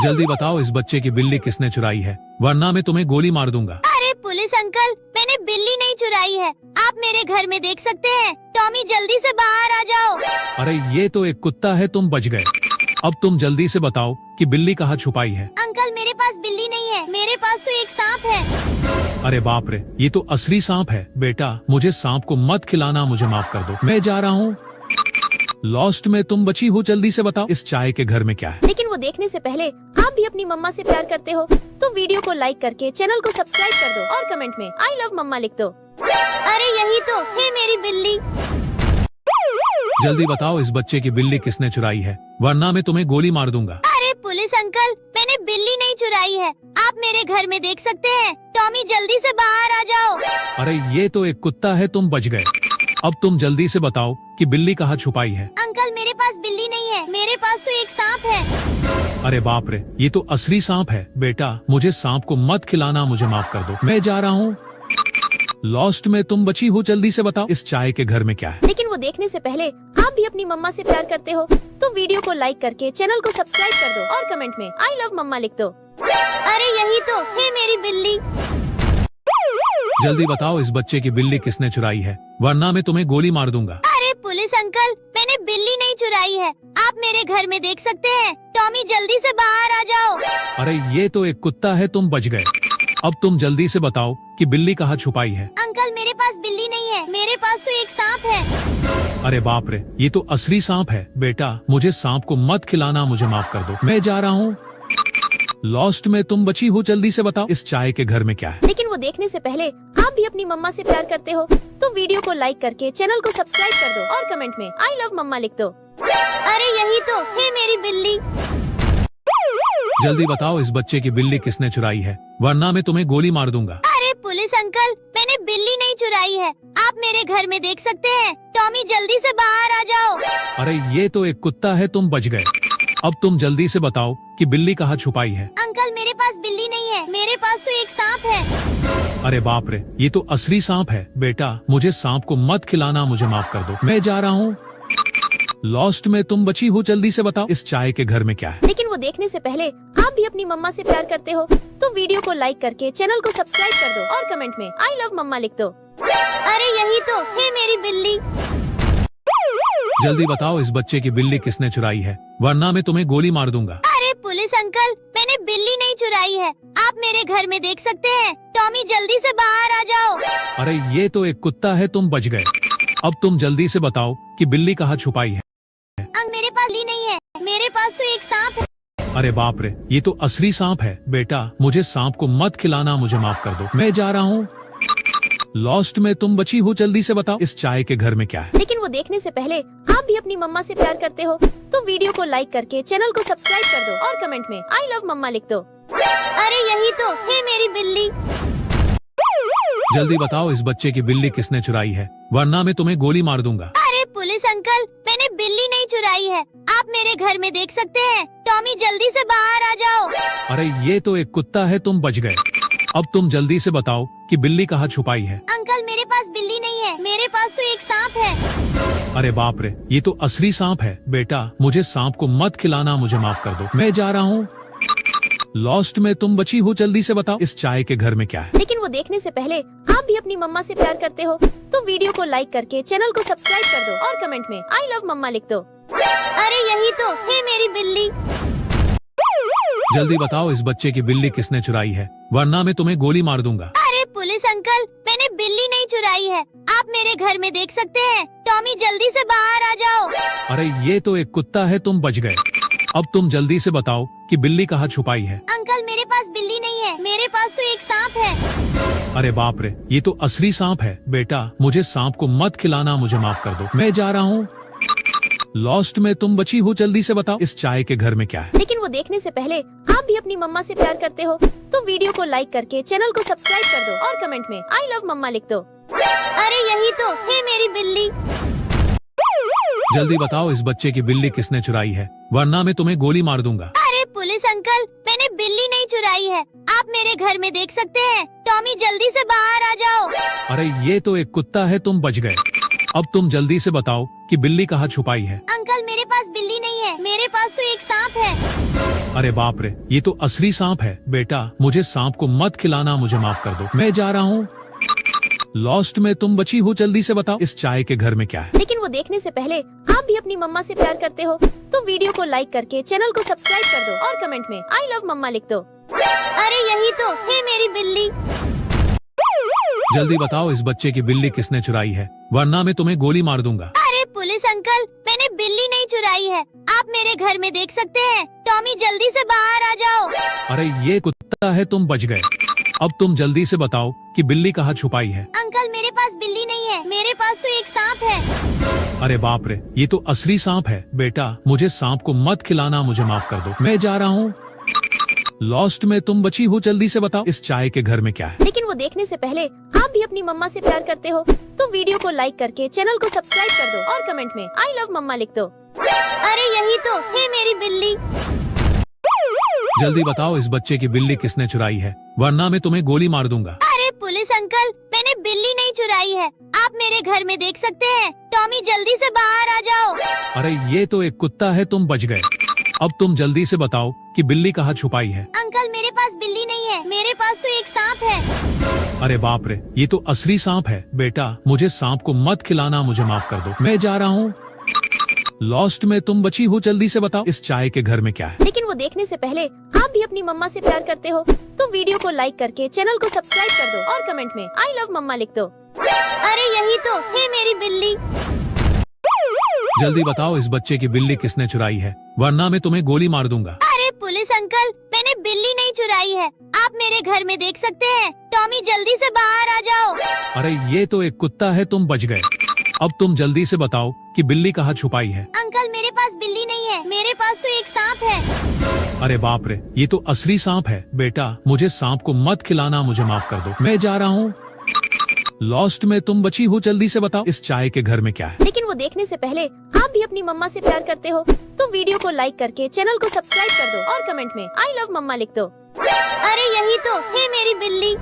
B: जल्दी बताओ इस बच्चे की बिल्ली किसने चुराई है, वरना मैं तुम्हें गोली मार दूंगा।
A: अरे पुलिस अंकल, मैंने बिल्ली नहीं चुराई है, आप मेरे घर में देख सकते हैं। टॉमी जल्दी से बाहर आ जाओ।
B: अरे ये तो एक कुत्ता है, तुम बच गए। अब तुम जल्दी से बताओ कि बिल्ली कहाँ छुपाई है।
A: अंकल मेरे पास बिल्ली नहीं है, मेरे पास तो एक सांप है।
B: अरे बाप रे, ये तो असली सांप है। बेटा मुझे सांप को मत खिलाना, मुझे माफ कर दो, मैं जा रहा हूँ। लॉस्ट में तुम बची हो, जल्दी से बताओ इस चाय के घर में क्या है।
C: लेकिन वो देखने से पहले आप भी अपनी मम्मा से प्यार करते हो तो वीडियो को लाइक करके चैनल को सब्सक्राइब कर दो और कमेंट में आई लव मम्मा लिख दो।
A: अरे यही तो है मेरी बिल्ली।
B: जल्दी बताओ इस बच्चे की बिल्ली किसने चुराई है, वरना मैं तुम्हें गोली मार दूंगा।
A: अरे पुलिस अंकल, मैंने बिल्ली नहीं चुराई है, आप मेरे घर में देख सकते हैं। टॉमी जल्दी से बाहर आ जाओ।
B: अरे ये तो एक कुत्ता है, तुम बच गए। अब तुम जल्दी से बताओ कि बिल्ली कहाँ छुपाई है।
A: अंकल मेरे पास बिल्ली नहीं है, मेरे पास तो एक सांप है।
B: अरे बाप रे, ये तो असली सांप है। बेटा मुझे सांप को मत खिलाना, मुझे माफ कर दो, मैं जा रहा हूँ। लॉस्ट में तुम बची हो, जल्दी से बताओ इस चाय के घर में क्या है।
C: लेकिन वो देखने से पहले आप भी अपनी मम्मा से प्यार करते हो तो वीडियो को लाइक करके चैनल को सब्सक्राइब कर दो और कमेंट में आई लव मम्मा लिख दो।
A: अरे यही तो है मेरी बिल्ली।
B: जल्दी बताओ इस बच्चे की बिल्ली किसने चुराई है, वरना मैं तुम्हें गोली मार दूंगा।
A: अरे पुलिस अंकल, मैंने बिल्ली नहीं चुराई है, आप मेरे घर में देख सकते हैं। टॉमी जल्दी से बाहर आ जाओ।
B: अरे ये तो एक कुत्ता है, तुम बच गए। अब तुम जल्दी से बताओ कि बिल्ली कहाँ छुपाई है।
A: अंकल मेरे पास बिल्ली नहीं है, मेरे पास तो एक सांप है।
B: अरे बाप रे, ये तो असली सांप है। बेटा मुझे सांप को मत खिलाना, मुझे माफ कर दो, मैं जा रहा हूँ। लॉस्ट में तुम बची हो, जल्दी से बताओ इस चाय के घर में क्या है।
C: लेकिन वो देखने से पहले आप भी अपनी मम्मा से प्यार करते हो तो वीडियो को लाइक करके चैनल को सब्सक्राइब कर दो और कमेंट में आई लव मम्मा लिख दो।
A: अरे यही तो है मेरी बिल्ली।
B: जल्दी बताओ इस बच्चे की बिल्ली किसने चुराई है, वरना मैं तुम्हें गोली मार दूंगा।
A: अरे पुलिस अंकल, मैंने बिल्ली नहीं चुराई है, आप मेरे घर में देख सकते हैं। टॉमी जल्दी से बाहर आ जाओ।
B: अरे ये तो एक कुत्ता है, तुम बच गए। अब तुम जल्दी से बताओ कि बिल्ली कहाँ छुपाई है।
A: अंकल मेरे पास बिल्ली नहीं है, मेरे पास तो एक सांप है।
B: अरे बाप रे, ये तो असली सांप है। बेटा मुझे सांप को मत खिलाना, मुझे माफ कर दो, मैं जा रहा हूँ। लॉस्ट में तुम बची हो, जल्दी से बताओ इस चाय के घर में क्या है।
C: लेकिन वो देखने से पहले आप भी अपनी मम्मा से प्यार करते हो तो वीडियो को लाइक करके चैनल को सब्सक्राइब कर दो और कमेंट में आई लव मम्मा लिख दो।
A: अरे यही तो है मेरी बिल्ली।
B: जल्दी बताओ इस बच्चे की बिल्ली किसने चुराई है, वरना मैं तुम्हें गोली मार दूंगा।
A: अरे पुलिस अंकल, मैंने बिल्ली नहीं चुराई है, आप मेरे घर में देख सकते हैं। टॉमी जल्दी से बाहर आ जाओ।
B: अरे ये तो एक कुत्ता है, तुम बच गए। अब तुम जल्दी से बताओ कि बिल्ली कहाँ छुपाई है।
A: मेरे पास बिल्ली नहीं है, मेरे पास तो एक सांप है।
B: अरे बाप रे, ये तो असली सांप है। बेटा मुझे सांप को मत खिलाना, मुझे माफ कर दो, मैं जा रहा हूँ। लॉस्ट में तुम बची हो, जल्दी से बताओ इस चाय के घर में क्या है।
C: लेकिन वो देखने से पहले आप भी अपनी मम्मा से प्यार करते हो तो वीडियो को लाइक करके चैनल को सब्सक्राइब कर दो और कमेंट में आई लव मम्मा लिख दो।
A: अरे यही तो है मेरी बिल्ली।
B: जल्दी बताओ इस बच्चे की बिल्ली किसने चुराई है, वरना मैं तुम्हें गोली मार दूंगा।
A: अरे पुलिस अंकल, मैंने बिल्ली नहीं चुराई है, आप मेरे घर में देख सकते हैं। टॉमी जल्दी से बाहर आ जाओ।
B: अरे ये तो एक कुत्ता है, तुम बच गए। अब तुम जल्दी से बताओ कि बिल्ली कहाँ छुपाई है।
A: अंकल मेरे पास बिल्ली नहीं है, मेरे पास तो एक सांप है।
B: अरे बाप रे, ये तो असली सांप है। बेटा मुझे सांप को मत खिलाना, मुझे माफ कर दो, मैं जा रहा हूँ। लॉस्ट में तुम बची हो, जल्दी से बताओ इस चाय के घर में क्या है।
C: लेकिन वो देखने से पहले आप भी अपनी मम्मा से प्यार करते हो तो वीडियो को लाइक करके चैनल को सब्सक्राइब कर दो और कमेंट में आई लव मम्मा लिख दो।
A: अरे यही तो है मेरी बिल्ली।
B: जल्दी बताओ इस बच्चे की बिल्ली किसने चुराई है, वरना मैं तुम्हें गोली मार दूंगा।
A: अरे पुलिस अंकल, मैंने बिल्ली नहीं चुराई है, आप मेरे घर में देख सकते हैं। टॉमी जल्दी से बाहर आ जाओ।
B: अरे ये तो एक कुत्ता है, तुम बच गए। अब तुम जल्दी से बताओ कि बिल्ली कहाँ छुपाई है।
A: अंकल मेरे पास बिल्ली नहीं है, मेरे पास तो एक सांप है।
B: अरे बाप रे, ये तो असली सांप है। बेटा मुझे सांप को मत खिलाना, मुझे माफ कर दो, मैं जा रहा हूँ। लॉस्ट में तुम बची हो, जल्दी से बताओ इस चाय के घर में क्या है।
C: लेकिन वो देखने से पहले आप भी अपनी मम्मा से प्यार करते हो तो वीडियो को लाइक करके चैनल को सब्सक्राइब कर दो और कमेंट में आई लव मम्मा लिख दो।
A: अरे यही तो है मेरी बिल्ली।
B: जल्दी बताओ इस बच्चे की बिल्ली किसने चुराई है, वरना मैं तुम्हें गोली मार दूंगा।
A: अरे पुलिस अंकल, मैंने बिल्ली नहीं चुराई है, आप मेरे घर में देख सकते हैं। टॉमी जल्दी से बाहर आ जाओ।
B: अरे ये तो एक कुत्ता है, तुम बच गए। अब तुम जल्दी से बताओ कि बिल्ली कहाँ छुपाई है।
A: अंकल मेरे पास बिल्ली नहीं है, मेरे पास तो एक सांप है।
B: अरे बाप रे, ये तो असली सांप है। बेटा मुझे सांप को मत खिलाना, मुझे माफ कर दो, मैं जा रहा हूँ। लॉस्ट में तुम बची हो, जल्दी से बताओ इस चाय के घर में क्या है।
C: लेकिन वो देखने से पहले आप भी अपनी मम्मा से प्यार करते हो तो वीडियो को लाइक करके चैनल को सब्सक्राइब कर दो और कमेंट में आई लव मम्मा लिख दो।
A: अरे यही तो है मेरी बिल्ली।
B: जल्दी बताओ इस बच्चे की बिल्ली किसने चुराई है, वरना मैं तुम्हें गोली मार दूंगा।
A: अरे पुलिस अंकल, मैंने बिल्ली नहीं चुराई है, आप मेरे घर में देख सकते हैं। टॉमी जल्दी से बाहर आ जाओ।
B: अरे ये कुत्ता है, तुम बच गए। अब तुम जल्दी से बताओ कि बिल्ली कहाँ छुपाई है।
A: अंकल मेरे पास बिल्ली नहीं है, मेरे पास तो एक सांप है।
B: अरे बाप रे, ये तो असली सांप है। बेटा मुझे सांप को मत खिलाना, मुझे माफ कर दो, मैं जा रहा हूँ। लॉस्ट में तुम बची हो, जल्दी से बताओ इस चाय के घर में क्या है।
C: लेकिन वो देखने से पहले आप भी अपनी मम्मा से प्यार करते हो तो वीडियो को लाइक करके चैनल को सब्सक्राइब कर दो और कमेंट में आई लव मम्मा लिख दो।
A: अरे यही तो है मेरी बिल्ली।
B: जल्दी बताओ इस बच्चे की बिल्ली किसने चुराई है, वरना मैं तुम्हें गोली मार दूंगा।
A: अरे पुलिस अंकल, मैंने बिल्ली नहीं चुराई है, आप मेरे घर में देख सकते हैं। टॉमी जल्दी से बाहर आ जाओ।
B: अरे ये तो एक कुत्ता है, तुम बच गए। अब तुम जल्दी से बताओ कि बिल्ली कहाँ छुपाई है।
A: अंकल मेरे पास बिल्ली नहीं है, मेरे पास तो एक सांप है।
B: अरे बाप रे, ये तो असली सांप है। बेटा मुझे सांप को मत खिलाना, मुझे माफ कर दो, मैं जा रहा हूँ। लॉस्ट में तुम बची हो, जल्दी से बताओ इस चाय के घर में क्या है।
C: लेकिन वो देखने से पहले आप भी अपनी मम्मा से प्यार करते हो तो वीडियो को लाइक करके चैनल को सब्सक्राइब कर दो और कमेंट में आई लव मम्मा लिख दो।
A: अरे यही तो है मेरी बिल्ली।
B: जल्दी बताओ इस बच्चे की बिल्ली किसने चुराई है, वरना मैं तुम्हें गोली मार दूंगा।
A: अरे पुलिस अंकल, मैंने बिल्ली नहीं चुराई है, आप मेरे घर में देख सकते हैं। टॉमी जल्दी से बाहर आ जाओ।
B: अरे ये तो एक कुत्ता है, तुम बच गए। अब तुम जल्दी से बताओ कि बिल्ली कहाँ छुपाई है।
A: अंकल मेरे पास बिल्ली नहीं है, मेरे पास तो एक सांप है।
B: अरे बाप रे, ये तो असली सांप है। बेटा मुझे सांप को मत खिलाना, मुझे माफ कर दो, मैं जा रहा हूँ। लॉस्ट में तुम बची हो, जल्दी से बताओ इस चाय के घर में क्या है।
C: लेकिन वो देखने से पहले आप भी अपनी मम्मा से प्यार करते हो तो वीडियो को लाइक करके चैनल को सब्सक्राइब कर दो और कमेंट में आई लव मम्मा लिख दो।
A: अरे यही तो है मेरी बिल्ली।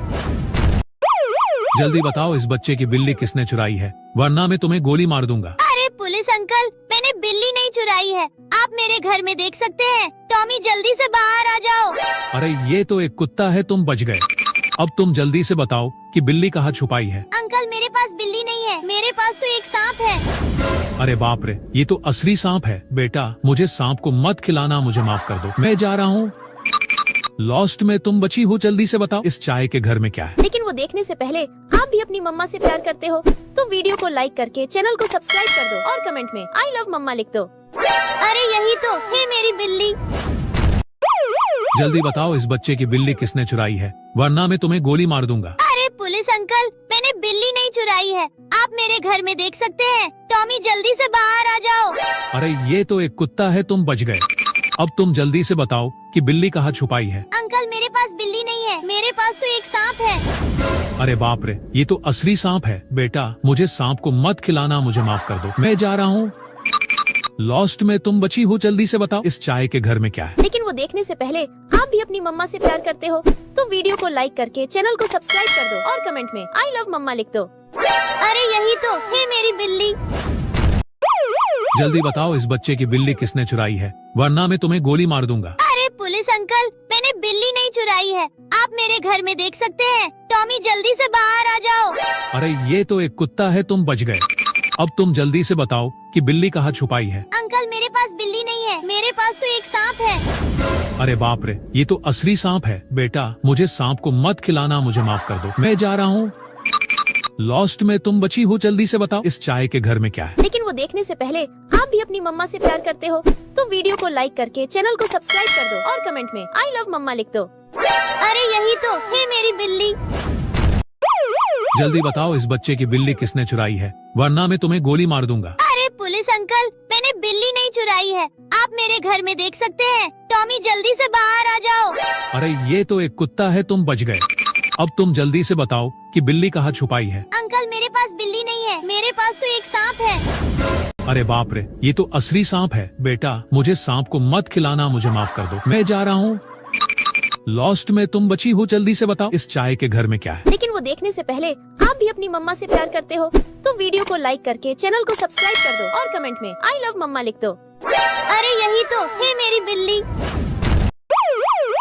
B: जल्दी बताओ इस बच्चे की बिल्ली किसने चुराई है, वरना मैं तुम्हें गोली मार दूंगा।
A: अरे पुलिस अंकल, मैंने बिल्ली नहीं चुराई है, आप मेरे घर में देख सकते हैं। टॉमी जल्दी से बाहर आ जाओ।
B: अरे ये तो एक कुत्ता है, तुम बच गए। अब तुम जल्दी से बताओ कि बिल्ली कहाँ छुपाई है।
A: अंकल मेरे पास बिल्ली नहीं है, मेरे पास तो एक सांप है।
B: अरे बाप रे, ये तो असली सांप है। बेटा मुझे सांप को मत खिलाना, मुझे माफ कर दो, मैं जा रहा हूँ। लॉस्ट में तुम बची हो, जल्दी से बताओ इस चाय के घर में क्या है।
C: लेकिन वो देखने से पहले आप भी अपनी मम्मा से प्यार करते हो तो वीडियो को लाइक करके चैनल को सब्सक्राइब कर दो और कमेंट में आई लव मम्मा लिख दो।
A: अरे यही तो है मेरी बिल्ली।
B: जल्दी बताओ इस बच्चे की बिल्ली किसने चुराई है, वरना मैं तुम्हें गोली मार दूंगा।
A: अरे पुलिस अंकल, मैंने बिल्ली नहीं चुराई है, आप मेरे घर में देख सकते हैं। टॉमी जल्दी से बाहर आ जाओ।
B: अरे ये तो एक कुत्ता है, तुम बच गए। अब तुम जल्दी से बताओ कि बिल्ली कहाँ छुपाई है।
A: अंकल मेरे पास बिल्ली नहीं है, मेरे पास तो एक सांप है।
B: अरे बाप रे, ये तो असली सांप है। बेटा मुझे सांप को मत खिलाना, मुझे माफ कर दो, मैं जा रहा हूँ। लॉस्ट में तुम बची हो, जल्दी से बताओ इस चाय के घर में क्या है।
C: लेकिन वो देखने से पहले आप भी अपनी मम्मा से प्यार करते हो तो वीडियो को लाइक करके चैनल को सब्सक्राइब कर दो और कमेंट में आई लव मम्मा लिख दो।
A: अरे यही तो है मेरी बिल्ली।
B: जल्दी बताओ इस बच्चे की बिल्ली किसने चुराई है, वरना मैं तुम्हें गोली मार दूंगा।
A: अरे पुलिस अंकल, मैंने बिल्ली नहीं चुराई है, आप मेरे घर में देख सकते हैं। टॉमी जल्दी से बाहर आ जाओ।
B: अरे ये तो एक कुत्ता है, तुम बच गए। अब तुम जल्दी से बताओ कि बिल्ली कहाँ छुपाई है।
A: अंकल मेरे पास बिल्ली नहीं है, मेरे पास तो एक सांप है।
B: अरे बाप रे, ये तो असली सांप है। बेटा मुझे सांप को मत खिलाना, मुझे माफ कर दो, मैं जा रहा हूँ। लॉस्ट में तुम बची हो, जल्दी से बताओ इस चाय के घर में क्या है।
C: लेकिन वो देखने से पहले आप भी अपनी मम्मा से प्यार करते हो तो वीडियो को लाइक करके चैनल को सब्सक्राइब कर दो और कमेंट में आई लव मम्मा लिख दो।
A: अरे यही तो है मेरी बिल्ली।
B: जल्दी बताओ इस बच्चे की बिल्ली किसने चुराई है, वरना मैं तुम्हें गोली मार दूंगा।
A: अरे पुलिस अंकल, मैंने बिल्ली नहीं चुराई है, आप मेरे घर में देख सकते हैं। टॉमी जल्दी से बाहर आ जाओ।
B: अरे ये तो एक कुत्ता है, तुम बच गए। अब तुम जल्दी से बताओ कि बिल्ली कहाँ छुपाई है।
A: अंकल मेरे पास बिल्ली नहीं है, मेरे पास तो एक सांप है।
B: अरे बाप रे, ये तो असली सांप है। बेटा मुझे सांप को मत खिलाना, मुझे माफ कर दो, मैं जा रहा हूँ। लॉस्ट में तुम बची हो, जल्दी से बताओ इस चाय के घर में क्या है।
C: लेकिन वो देखने से पहले आप भी अपनी मम्मा से प्यार करते हो तो वीडियो को लाइक करके चैनल को सब्सक्राइब कर दो और कमेंट में आई लव मम्मा लिख दो।
A: अरे यही तो है मेरी बिल्ली।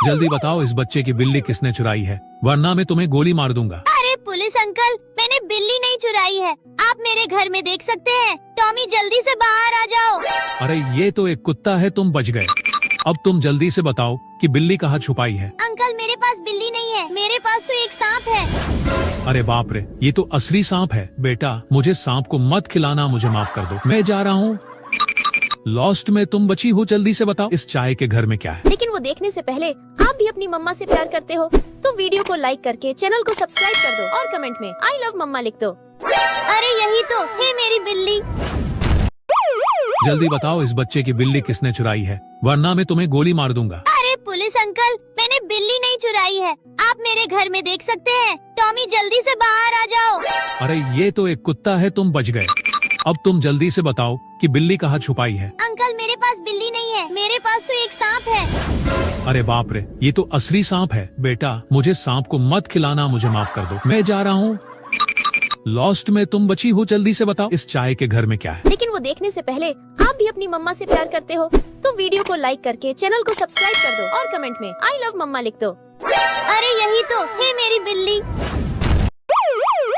B: जल्दी बताओ इस बच्चे की बिल्ली किसने चुराई है, वरना मैं तुम्हें गोली मार दूंगा।
A: अरे पुलिस अंकल, मैंने बिल्ली नहीं चुराई है, आप मेरे घर में देख सकते हैं। टॉमी जल्दी से बाहर आ जाओ।
B: अरे ये तो एक कुत्ता है, तुम बच गए। अब तुम जल्दी से बताओ कि बिल्ली कहाँ छुपाई है।
A: अंकल मेरे पास बिल्ली नहीं है, मेरे पास तो एक सांप है।
B: अरे बाप रे, ये तो असली सांप है। बेटा मुझे सांप को मत खिलाना, मुझे माफ कर दो, मैं जा रहा हूँ। लॉस्ट में तुम बची हो, जल्दी से बताओ इस चाय के घर में क्या है।
C: लेकिन वो देखने से पहले आप भी अपनी मम्मा से प्यार करते हो तो वीडियो को लाइक करके चैनल को सब्सक्राइब कर दो और कमेंट में आई लव मम्मा लिख दो।
A: अरे यही तो है मेरी बिल्ली।
B: जल्दी बताओ इस बच्चे की बिल्ली किसने चुराई है, वरना मैं तुम्हें गोली मार दूंगा।
A: अरे पुलिस अंकल, मैंने बिल्ली नहीं चुराई है, आप मेरे घर में देख सकते हैं। टॉमी जल्दी से बाहर आ जाओ।
B: अरे ये तो एक कुत्ता है, तुम बच गए। अब तुम जल्दी से बताओ कि बिल्ली कहाँ छुपाई है।
A: अंकल मेरे पास बिल्ली नहीं है, मेरे पास तो एक सांप है।
B: अरे बाप रे, ये तो असली सांप है। बेटा मुझे सांप को मत खिलाना, मुझे माफ कर दो, मैं जा रहा हूँ। लॉस्ट में तुम बची हो, जल्दी से बताओ इस चाय के घर में क्या है।
C: लेकिन वो देखने से पहले आप भी अपनी मम्मा से प्यार करते हो तो वीडियो को लाइक करके चैनल को सब्सक्राइब कर दो और कमेंट में आई लव मम्मा लिख दो।
A: अरे यही तो है मेरी बिल्ली।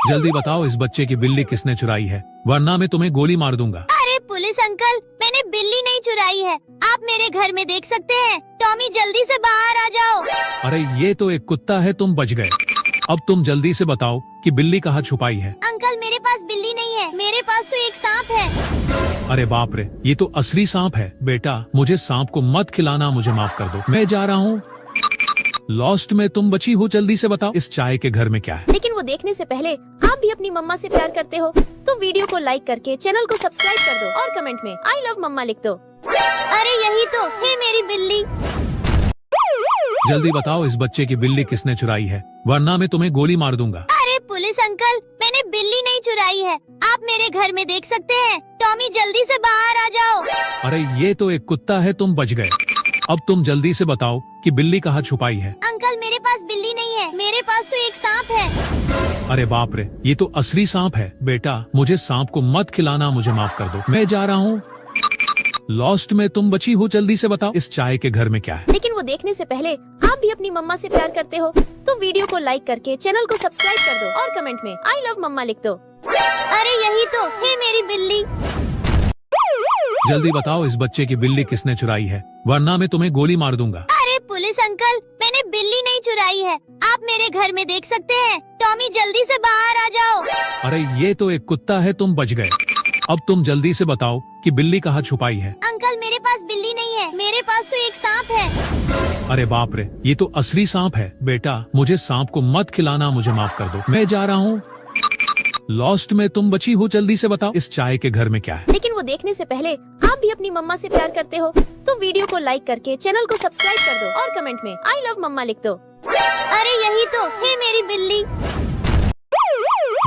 B: जल्दी बताओ इस बच्चे की बिल्ली किसने चुराई है, वरना मैं तुम्हें गोली मार दूंगा।
A: अरे पुलिस अंकल, मैंने बिल्ली नहीं चुराई है, आप मेरे घर में देख सकते हैं। टॉमी जल्दी से बाहर आ जाओ।
B: अरे ये तो एक कुत्ता है, तुम बच गए। अब तुम जल्दी से बताओ कि बिल्ली कहाँ छुपाई है।
A: अंकल मेरे पास बिल्ली नहीं है, मेरे पास तो एक सांप है।
B: अरे बाप रे, ये तो असली सांप है। बेटा मुझे सांप को मत खिलाना, मुझे माफ कर दो, मैं जा रहा हूँ। लॉस्ट में तुम बची हो, जल्दी से बताओ इस चाय के घर में क्या है।
C: लेकिन वो देखने से पहले आप भी अपनी मम्मा से प्यार करते हो तो वीडियो को लाइक करके चैनल को सब्सक्राइब कर दो और कमेंट में आई लव मम्मा लिख दो।
A: अरे यही तो है मेरी बिल्ली।
B: जल्दी बताओ इस बच्चे की बिल्ली किसने चुराई है, वरना मैं तुम्हें गोली मार दूंगा।
A: अरे पुलिस अंकल, मैंने बिल्ली नहीं चुराई है, आप मेरे घर में देख सकते हैं। टॉमी जल्दी से बाहर आ जाओ।
B: अरे ये तो एक कुत्ता है, तुम बच गए। अब तुम जल्दी से बताओ कि बिल्ली कहाँ छुपाई है।
A: अंकल मेरे पास बिल्ली नहीं है, मेरे पास तो एक सांप है।
B: अरे बाप रे, ये तो असली सांप है। बेटा मुझे सांप को मत खिलाना, मुझे माफ कर दो, मैं जा रहा हूँ। लॉस्ट में तुम बची हो, जल्दी से बताओ इस चाय के घर में क्या है।
C: लेकिन वो देखने से पहले आप भी अपनी मम्मा से प्यार करते हो तो वीडियो को लाइक करके चैनल को सब्सक्राइब कर दो और कमेंट में आई लव मम्मा लिख दो।
A: अरे यही तो है मेरी बिल्ली।
B: जल्दी बताओ इस बच्चे की बिल्ली किसने चुराई है, वरना मैं तुम्हें गोली मार दूंगा।
A: अरे पुलिस अंकल, मैंने बिल्ली नहीं चुराई है, आप मेरे घर में देख सकते हैं। टॉमी जल्दी से बाहर आ जाओ।
B: अरे ये तो एक कुत्ता है, तुम बच गए। अब तुम जल्दी से बताओ कि बिल्ली कहाँ छुपाई है।
A: अंकल मेरे पास बिल्ली नहीं है, मेरे पास तो एक सांप है।
B: अरे बाप रे, ये तो असली सांप है। बेटा मुझे सांप को मत खिलाना, मुझे माफ कर दो, मैं जा रहा हूँ। लॉस्ट में तुम बची हो, जल्दी से बताओ इस चाय के घर में क्या है।
C: लेकिन वो देखने से पहले आप भी अपनी मम्मा से प्यार करते हो तो वीडियो को लाइक करके चैनल को सब्सक्राइब कर दो और कमेंट में आई लव मम्मा लिख दो।
A: अरे यही तो है मेरी बिल्ली।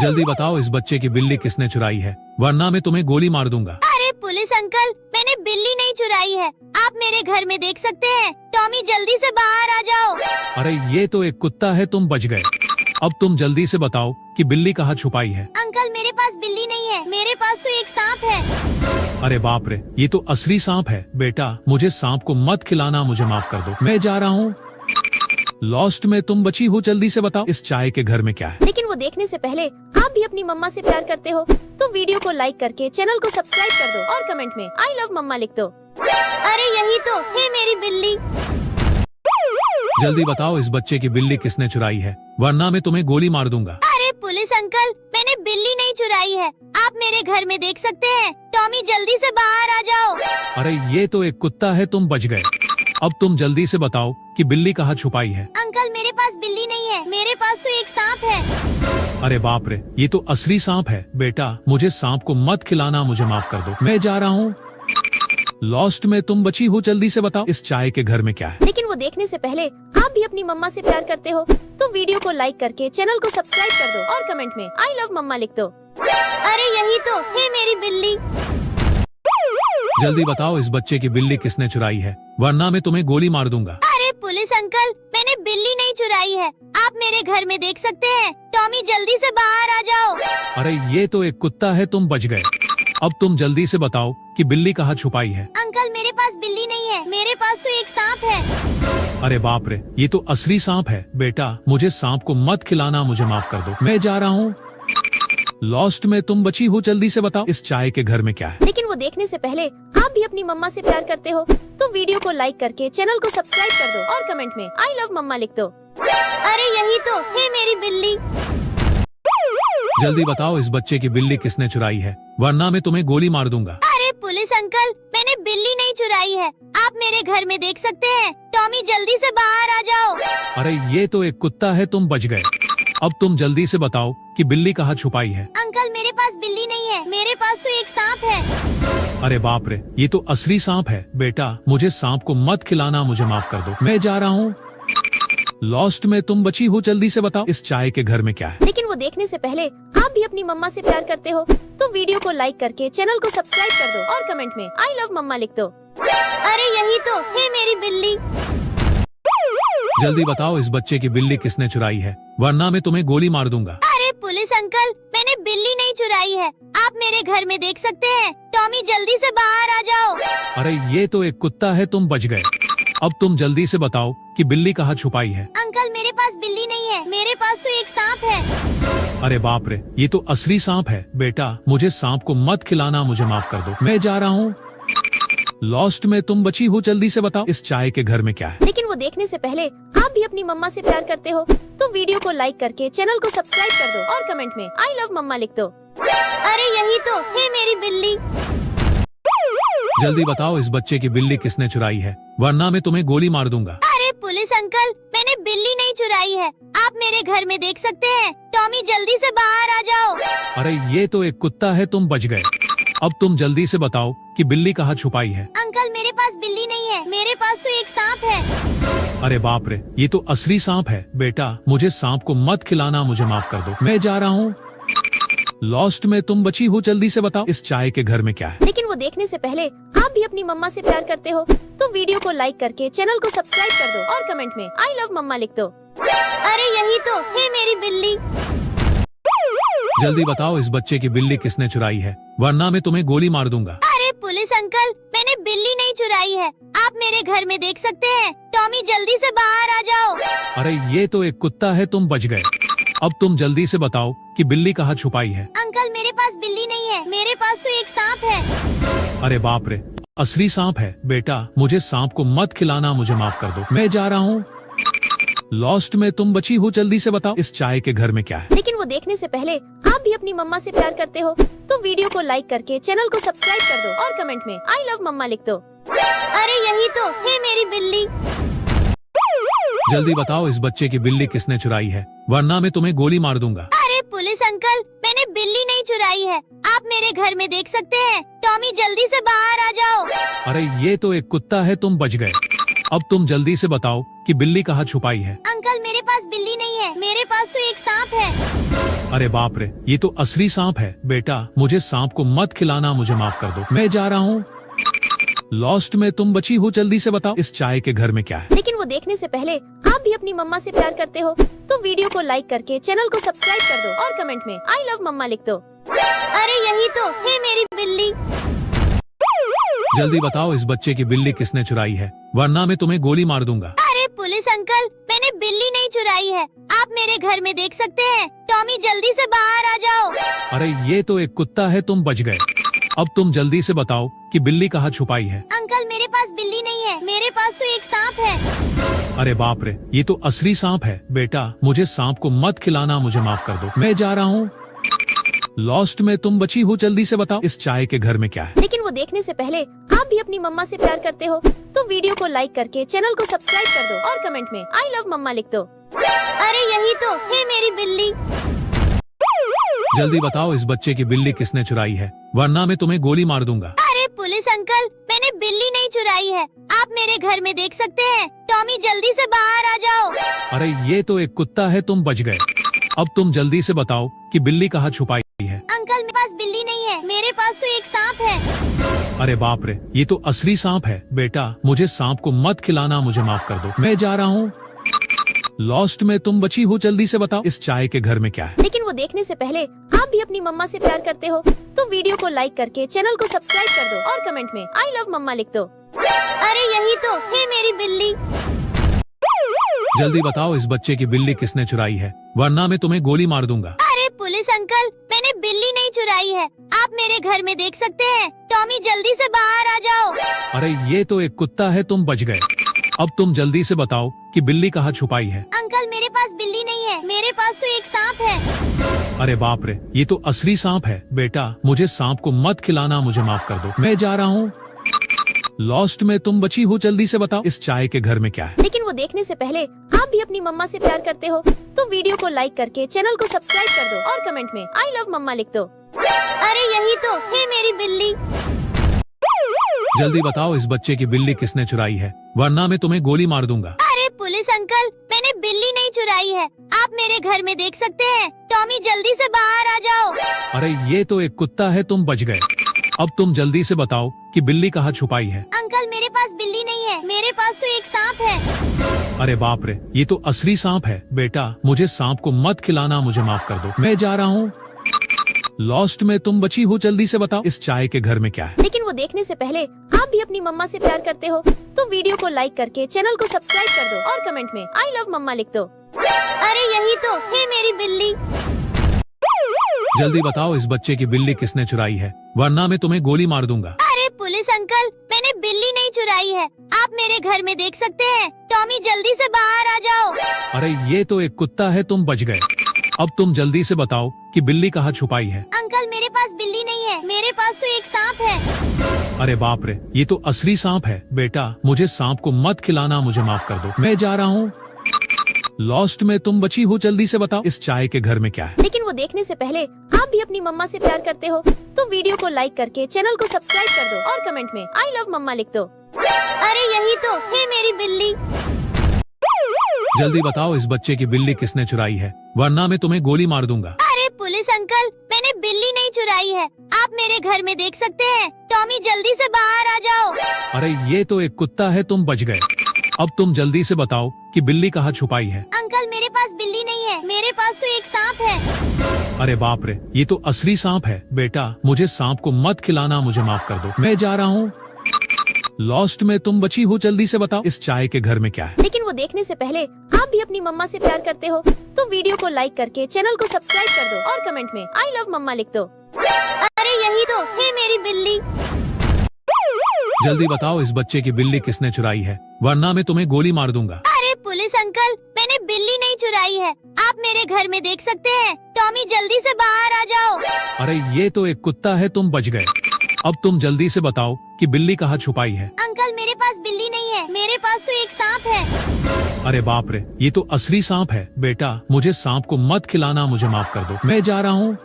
B: जल्दी बताओ इस बच्चे की बिल्ली किसने चुराई है, वरना मैं तुम्हें गोली मार दूंगा।
A: अरे पुलिस अंकल, मैंने बिल्ली नहीं चुराई है, आप मेरे घर में देख सकते हैं। टॉमी जल्दी से बाहर आ जाओ।
B: अरे ये तो एक कुत्ता है, तुम बच गए। अब तुम जल्दी से बताओ कि बिल्ली कहाँ छुपाई है।
A: अंकल मेरे पास बिल्ली नहीं है, मेरे पास तो एक सांप है।
B: अरे बाप रे, ये तो असली सांप है। बेटा मुझे सांप को मत खिलाना, मुझे माफ कर दो, मैं जा रहा हूँ। लॉस्ट में तुम बची हो, जल्दी से बताओ इस चाय के घर में क्या है।
C: लेकिन वो देखने से पहले आप भी अपनी मम्मा से प्यार करते हो तो वीडियो को लाइक करके चैनल को सब्सक्राइब कर दो और कमेंट में आई लव मम्मा लिख दो।
A: अरे यही तो है मेरी बिल्ली।
B: जल्दी बताओ इस बच्चे की बिल्ली किसने चुराई है, वरना मैं तुम्हें गोली मार दूंगा।
A: अरे पुलिस अंकल, मैंने बिल्ली नहीं चुराई है, आप मेरे घर में देख सकते हैं। टॉमी जल्दी से बाहर आ जाओ।
B: अरे ये तो एक कुत्ता है, तुम बच गए। अब तुम जल्दी से बताओ कि बिल्ली कहाँ छुपाई है।
A: अंकल मेरे पास बिल्ली नहीं है, मेरे पास तो एक सांप है।
B: अरे बाप रे, ये तो असली सांप है। बेटा मुझे सांप को मत खिलाना, मुझे माफ कर दो, मैं जा रहा हूँ। लॉस्ट में तुम बची हो, जल्दी से बताओ इस चाय के घर में क्या है।
C: लेकिन वो देखने से पहले आप भी अपनी मम्मा से प्यार करते हो तो वीडियो को लाइक करके चैनल को सब्सक्राइब कर दो और कमेंट में आई लव मम्मा लिख दो।
A: अरे यही तो है मेरी बिल्ली।
B: जल्दी बताओ इस बच्चे की बिल्ली किसने चुराई है, वरना मैं तुम्हें गोली मार दूंगा।
A: अरे पुलिस अंकल, मैंने बिल्ली नहीं चुराई है, आप मेरे घर में देख सकते हैं। टॉमी जल्दी से बाहर आ जाओ।
B: अरे ये तो एक कुत्ता है, तुम बच गए। अब तुम जल्दी से बताओ कि बिल्ली कहाँ छुपाई है।
A: अंकल मेरे पास बिल्ली नहीं है, मेरे पास तो एक सांप है।
B: अरे बाप रे, ये तो असली सांप है। बेटा मुझे सांप को मत खिलाना, मुझे माफ कर दो, मैं जा रहा हूँ। लॉस्ट में तुम बची हो, जल्दी से बताओ इस चाय के घर में क्या है।
C: लेकिन वो देखने से पहले आप भी अपनी मम्मा से प्यार करते हो तो वीडियो को लाइक करके चैनल को सब्सक्राइब कर दो और कमेंट में आई लव मम्मा लिख दो।
A: अरे यही तो है मेरी बिल्ली।
B: जल्दी बताओ इस बच्चे की बिल्ली किसने चुराई है, वरना मैं तुम्हें गोली मार दूंगा।
A: अरे पुलिस अंकल, मैंने बिल्ली नहीं चुराई है, आप मेरे घर में देख सकते हैं। टॉमी जल्दी से बाहर आ जाओ।
B: अरे ये तो एक कुत्ता है, तुम बच गए। अब तुम जल्दी से बताओ कि बिल्ली कहाँ छुपाई है।
A: अंकल मेरे पास बिल्ली नहीं है, मेरे पास तो एक सांप है।
B: अरे बाप रे, ये तो असली सांप है। बेटा मुझे सांप को मत खिलाना, मुझे माफ कर दो, मैं जा रहा हूँ। लॉस्ट में तुम बची हो, जल्दी से बताओ इस चाय के घर में क्या है।
C: लेकिन वो देखने से पहले आप भी अपनी मम्मा से प्यार करते हो तो वीडियो को लाइक करके चैनल को सब्सक्राइब कर दो और कमेंट में आई लव मम्मा लिख दो।
A: अरे यही तो है मेरी बिल्ली।
B: जल्दी बताओ इस बच्चे की बिल्ली किसने चुराई है, वरना मैं तुम्हें गोली मार दूंगा।
A: अरे पुलिस अंकल, मैंने बिल्ली नहीं चुराई है, आप मेरे घर में देख सकते हैं। टॉमी जल्दी से बाहर आ जाओ।
B: अरे ये तो एक कुत्ता है, तुम बच गए। अब तुम जल्दी से बताओ कि बिल्ली कहाँ छुपाई है।
A: अंकल मेरे पास बिल्ली नहीं है, मेरे पास तो एक सांप है।
B: अरे बाप रे, ये तो असली सांप है। बेटा मुझे सांप को मत खिलाना, मुझे माफ कर दो, मैं जा रहा हूँ। लॉस्ट में तुम बची हो, जल्दी से बताओ इस चाय के घर में क्या है।
C: लेकिन वो देखने से पहले आप भी अपनी मम्मा से प्यार करते हो तो वीडियो को लाइक करके चैनल को सब्सक्राइब कर दो और कमेंट में आई लव मम्मा लिख दो।
A: अरे यही तो है मेरी बिल्ली।
B: जल्दी बताओ इस बच्चे की बिल्ली किसने चुराई है, वरना मैं तुम्हें गोली मार दूंगा।
A: अरे पुलिस अंकल, मैंने बिल्ली नहीं चुराई है, आप मेरे घर में देख सकते हैं। टॉमी जल्दी से बाहर आ जाओ।
B: अरे ये तो एक कुत्ता है, तुम बच गए। अब तुम जल्दी से बताओ कि बिल्ली कहाँ छुपाई है।
A: अंकल मेरे पास बिल्ली नहीं है, मेरे पास तो एक सांप है।
B: अरे बाप रे, ये तो असली सांप है। बेटा मुझे सांप को मत खिलाना, मुझे माफ कर दो, मैं जा रहा हूँ। लॉस्ट में तुम बची हो, जल्दी से बताओ इस चाय के घर में क्या है।
C: लेकिन वो देखने से पहले आप भी अपनी मम्मा से प्यार करते हो तो वीडियो को लाइक करके चैनल को सब्सक्राइब कर दो और कमेंट में आई लव मम्मा लिख दो।
A: अरे यही तो है मेरी बिल्ली।
B: जल्दी बताओ इस बच्चे की बिल्ली किसने चुराई है, वरना मैं तुम्हें गोली मार दूंगा।
A: अरे पुलिस अंकल, मैंने बिल्ली नहीं चुराई है, आप मेरे घर में देख सकते हैं। टॉमी जल्दी से बाहर आ जाओ।
B: अरे ये तो एक कुत्ता है, तुम बच गए। अब तुम जल्दी से बताओ कि बिल्ली कहाँ छुपाई है।
A: अंकल मेरे पास बिल्ली नहीं है, मेरे पास तो एक सांप है।
B: अरे बाप रे, असली सांप है। बेटा मुझे सांप को मत खिलाना, मुझे माफ कर दो, मैं जा रहा हूँ। लॉस्ट में तुम बची हो, जल्दी से बताओ इस चाय के घर में क्या है।
C: लेकिन वो देखने से पहले आप भी अपनी मम्मा से प्यार करते हो तो वीडियो को लाइक करके चैनल को सब्सक्राइब कर दो और कमेंट में आई लव मम्मा लिख दो।
A: अरे यही तो है मेरी बिल्ली।
B: जल्दी बताओ इस बच्चे की बिल्ली किसने चुराई है, वरना मैं तुम्हें गोली मार दूंगा।
A: अरे पुलिस अंकल, मैंने बिल्ली नहीं चुराई है, आप मेरे घर में देख सकते हैं। टॉमी जल्दी से बाहर आ जाओ।
B: अरे ये तो एक कुत्ता है, तुम बच गए। अब तुम जल्दी से बताओ कि बिल्ली कहाँ छुपाई है।
A: अंकल मेरे पास बिल्ली नहीं है, मेरे पास तो एक सांप है।
B: अरे बाप रे, ये तो असली सांप है। बेटा मुझे सांप को मत खिलाना, मुझे माफ कर दो, मैं जा रहा हूँ। लॉस्ट में तुम बची हो, जल्दी से बताओ इस चाय के घर में क्या है।
C: लेकिन वो देखने से पहले आप भी अपनी मम्मा से प्यार करते हो तो वीडियो को लाइक करके चैनल को सब्सक्राइब कर दो और कमेंट में आई लव मम्मा लिख दो।
A: अरे यही तो है मेरी बिल्ली।
B: जल्दी बताओ इस बच्चे की बिल्ली किसने चुराई है, वरना मैं तुम्हें गोली मार दूंगा।
A: अरे पुलिस अंकल, मैंने बिल्ली नहीं चुराई है, आप मेरे घर में देख सकते हैं। टॉमी जल्दी से बाहर आ जाओ।
B: अरे ये तो एक कुत्ता है, तुम बच गए। अब तुम जल्दी से बताओ कि बिल्ली कहाँ छुपाई है।
A: अंकल मेरे पास बिल्ली नहीं है, मेरे पास तो एक सांप है।
B: अरे बाप रे, ये तो असली सांप है। बेटा मुझे सांप को मत खिलाना, मुझे माफ कर दो, मैं जा रहा हूँ। लॉस्ट में तुम बची हो, जल्दी से बताओ इस चाय के घर में क्या है।
C: लेकिन वो देखने से पहले आप भी अपनी मम्मा से प्यार करते हो तो वीडियो को लाइक करके चैनल को सब्सक्राइब कर दो और कमेंट में आई लव मम्मा लिख दो।
A: अरे यही तो है मेरी बिल्ली।
B: जल्दी बताओ इस बच्चे की बिल्ली किसने चुराई है, वरना मैं तुम्हें गोली मार दूंगा।
A: अरे पुलिस अंकल, मैंने बिल्ली नहीं चुराई है, आप मेरे घर में देख सकते हैं। टॉमी जल्दी से बाहर आ जाओ।
B: अरे ये तो एक कुत्ता है, तुम बच गए। अब तुम जल्दी से बताओ कि बिल्ली कहाँ छुपाई है।
A: अंकल मेरे पास बिल्ली नहीं है, मेरे पास तो एक सांप है।
B: अरे बाप रे, ये तो असली सांप है। बेटा मुझे सांप को मत खिलाना, मुझे माफ कर दो, मैं जा रहा हूँ। लॉस्ट में तुम बची हो, जल्दी से बताओ इस चाय के घर में क्या है।
C: लेकिन वो देखने से पहले आप भी अपनी मम्मा से प्यार करते हो तो वीडियो को लाइक करके चैनल को सब्सक्राइब कर दो और कमेंट में आई लव मम्मा लिख दो।
A: अरे यही तो है मेरी बिल्ली।
B: जल्दी बताओ इस बच्चे की बिल्ली किसने चुराई है, वरना मैं तुम्हें गोली मार दूंगा।
A: अरे पुलिस अंकल, मैंने बिल्ली नहीं चुराई है, आप मेरे घर में देख सकते हैं। टॉमी जल्दी से बाहर आ जाओ।
B: अरे ये तो एक कुत्ता है, तुम बच गए। अब तुम जल्दी से बताओ कि बिल्ली कहाँ छुपाई है।
A: अंकल मेरे पास बिल्ली नहीं है, मेरे पास तो एक सांप है।
B: अरे बाप रे, ये तो असली सांप है। बेटा मुझे सांप को मत खिलाना, मुझे माफ कर दो, मैं जा रहा हूँ। लॉस्ट में तुम बची हो, जल्दी से बताओ इस चाय के घर में क्या है।
C: लेकिन वो देखने से पहले आप भी अपनी मम्मा से प्यार करते हो तो वीडियो को लाइक करके चैनल को सब्सक्राइब कर दो और कमेंट में आई लव मम्मा लिख दो।
A: अरे यही तो है मेरी बिल्ली।
B: जल्दी बताओ इस बच्चे की बिल्ली किसने चुराई है, वरना मैं तुम्हें गोली मार दूंगा।
A: अरे पुलिस अंकल, मैंने बिल्ली नहीं चुराई है, आप मेरे घर में देख सकते हैं। टॉमी जल्दी से बाहर आ जाओ।
B: अरे ये तो एक कुत्ता है, तुम बच गए। अब तुम जल्दी से बताओ कि बिल्ली कहाँ छुपाई है।
A: अंकल मेरे पास बिल्ली नहीं है, मेरे पास तो एक सांप है।
B: अरे बाप रे, ये तो असली सांप है। बेटा मुझे सांप को मत खिलाना, मुझे माफ कर दो, मैं जा रहा हूँ। लॉस्ट में तुम बची हो, जल्दी से बताओ इस चाय के घर में क्या है।
C: लेकिन वो देखने से पहले आप भी अपनी मम्मा से प्यार करते हो तो वीडियो को लाइक करके चैनल को सब्सक्राइब कर दो और कमेंट में आई लव मम्मा लिख दो।
A: अरे यही तो है मेरी बिल्ली।
B: जल्दी बताओ इस बच्चे की बिल्ली किसने चुराई है, वरना मैं तुम्हें गोली मार दूंगा।
A: अरे पुलिस अंकल, मैंने बिल्ली नहीं चुराई है, आप मेरे घर में देख सकते हैं। टॉमी जल्दी से बाहर आ जाओ।
B: अरे ये तो एक कुत्ता है, तुम बच गए। अब तुम जल्दी से बताओ कि बिल्ली कहाँ छुपाई है।
A: अंकल मेरे पास बिल्ली नहीं है, मेरे पास तो एक सांप है।
B: अरे बाप रे, ये तो असली सांप है। बेटा मुझे सांप को मत खिलाना, मुझे माफ कर दो, मैं जा रहा हूँ। लॉस्ट में तुम बची हो, जल्दी से बताओ इस चाय के घर में क्या है।
C: लेकिन वो देखने से पहले आप भी अपनी मम्मा से प्यार करते हो तो वीडियो को लाइक करके चैनल को सब्सक्राइब कर दो और कमेंट में आई लव मम्मा लिख दो।
A: अरे यही तो है मेरी बिल्ली।
B: जल्दी बताओ इस बच्चे की बिल्ली किसने चुराई है, वरना मैं तुम्हें गोली मार दूंगा।
A: अरे पुलिस अंकल, मैंने बिल्ली नहीं चुराई है, आप मेरे घर में देख सकते हैं। टॉमी जल्दी से बाहर आ जाओ।
B: अरे ये तो एक कुत्ता है, तुम बच गए। अब तुम जल्दी से बताओ कि बिल्ली कहाँ छुपाई है।
A: अंकल मेरे पास बिल्ली नहीं है, मेरे पास तो एक सांप है।
B: अरे बाप रे, ये तो असली सांप है। बेटा मुझे सांप को मत खिलाना, मुझे माफ कर दो, मैं जा रहा हूँ। लॉस्ट में तुम बची हो, जल्दी से बताओ इस चाय के घर में क्या है।
C: लेकिन वो देखने से पहले आप भी अपनी मम्मा से प्यार करते हो तो वीडियो को लाइक करके चैनल को सब्सक्राइब कर दो और कमेंट में आई लव मम्मा लिख दो।
A: अरे यही तो है मेरी बिल्ली।
B: जल्दी बताओ इस बच्चे की बिल्ली किसने चुराई है, वरना मैं तुम्हें गोली मार दूंगा।
A: अरे पुलिस अंकल, मैंने बिल्ली नहीं चुराई है, आप मेरे घर में देख सकते हैं। टॉमी जल्दी से बाहर आ जाओ।
B: अरे ये तो एक कुत्ता है, तुम बच गए। अब तुम जल्दी से बताओ कि बिल्ली कहाँ छुपाई है।
A: अंकल मेरे पास बिल्ली नहीं है, मेरे पास तो एक सांप है।
B: अरे बाप रे, ये तो असली सांप है। बेटा मुझे सांप को मत खिलाना, मुझे माफ कर दो, मैं जा रहा हूँ।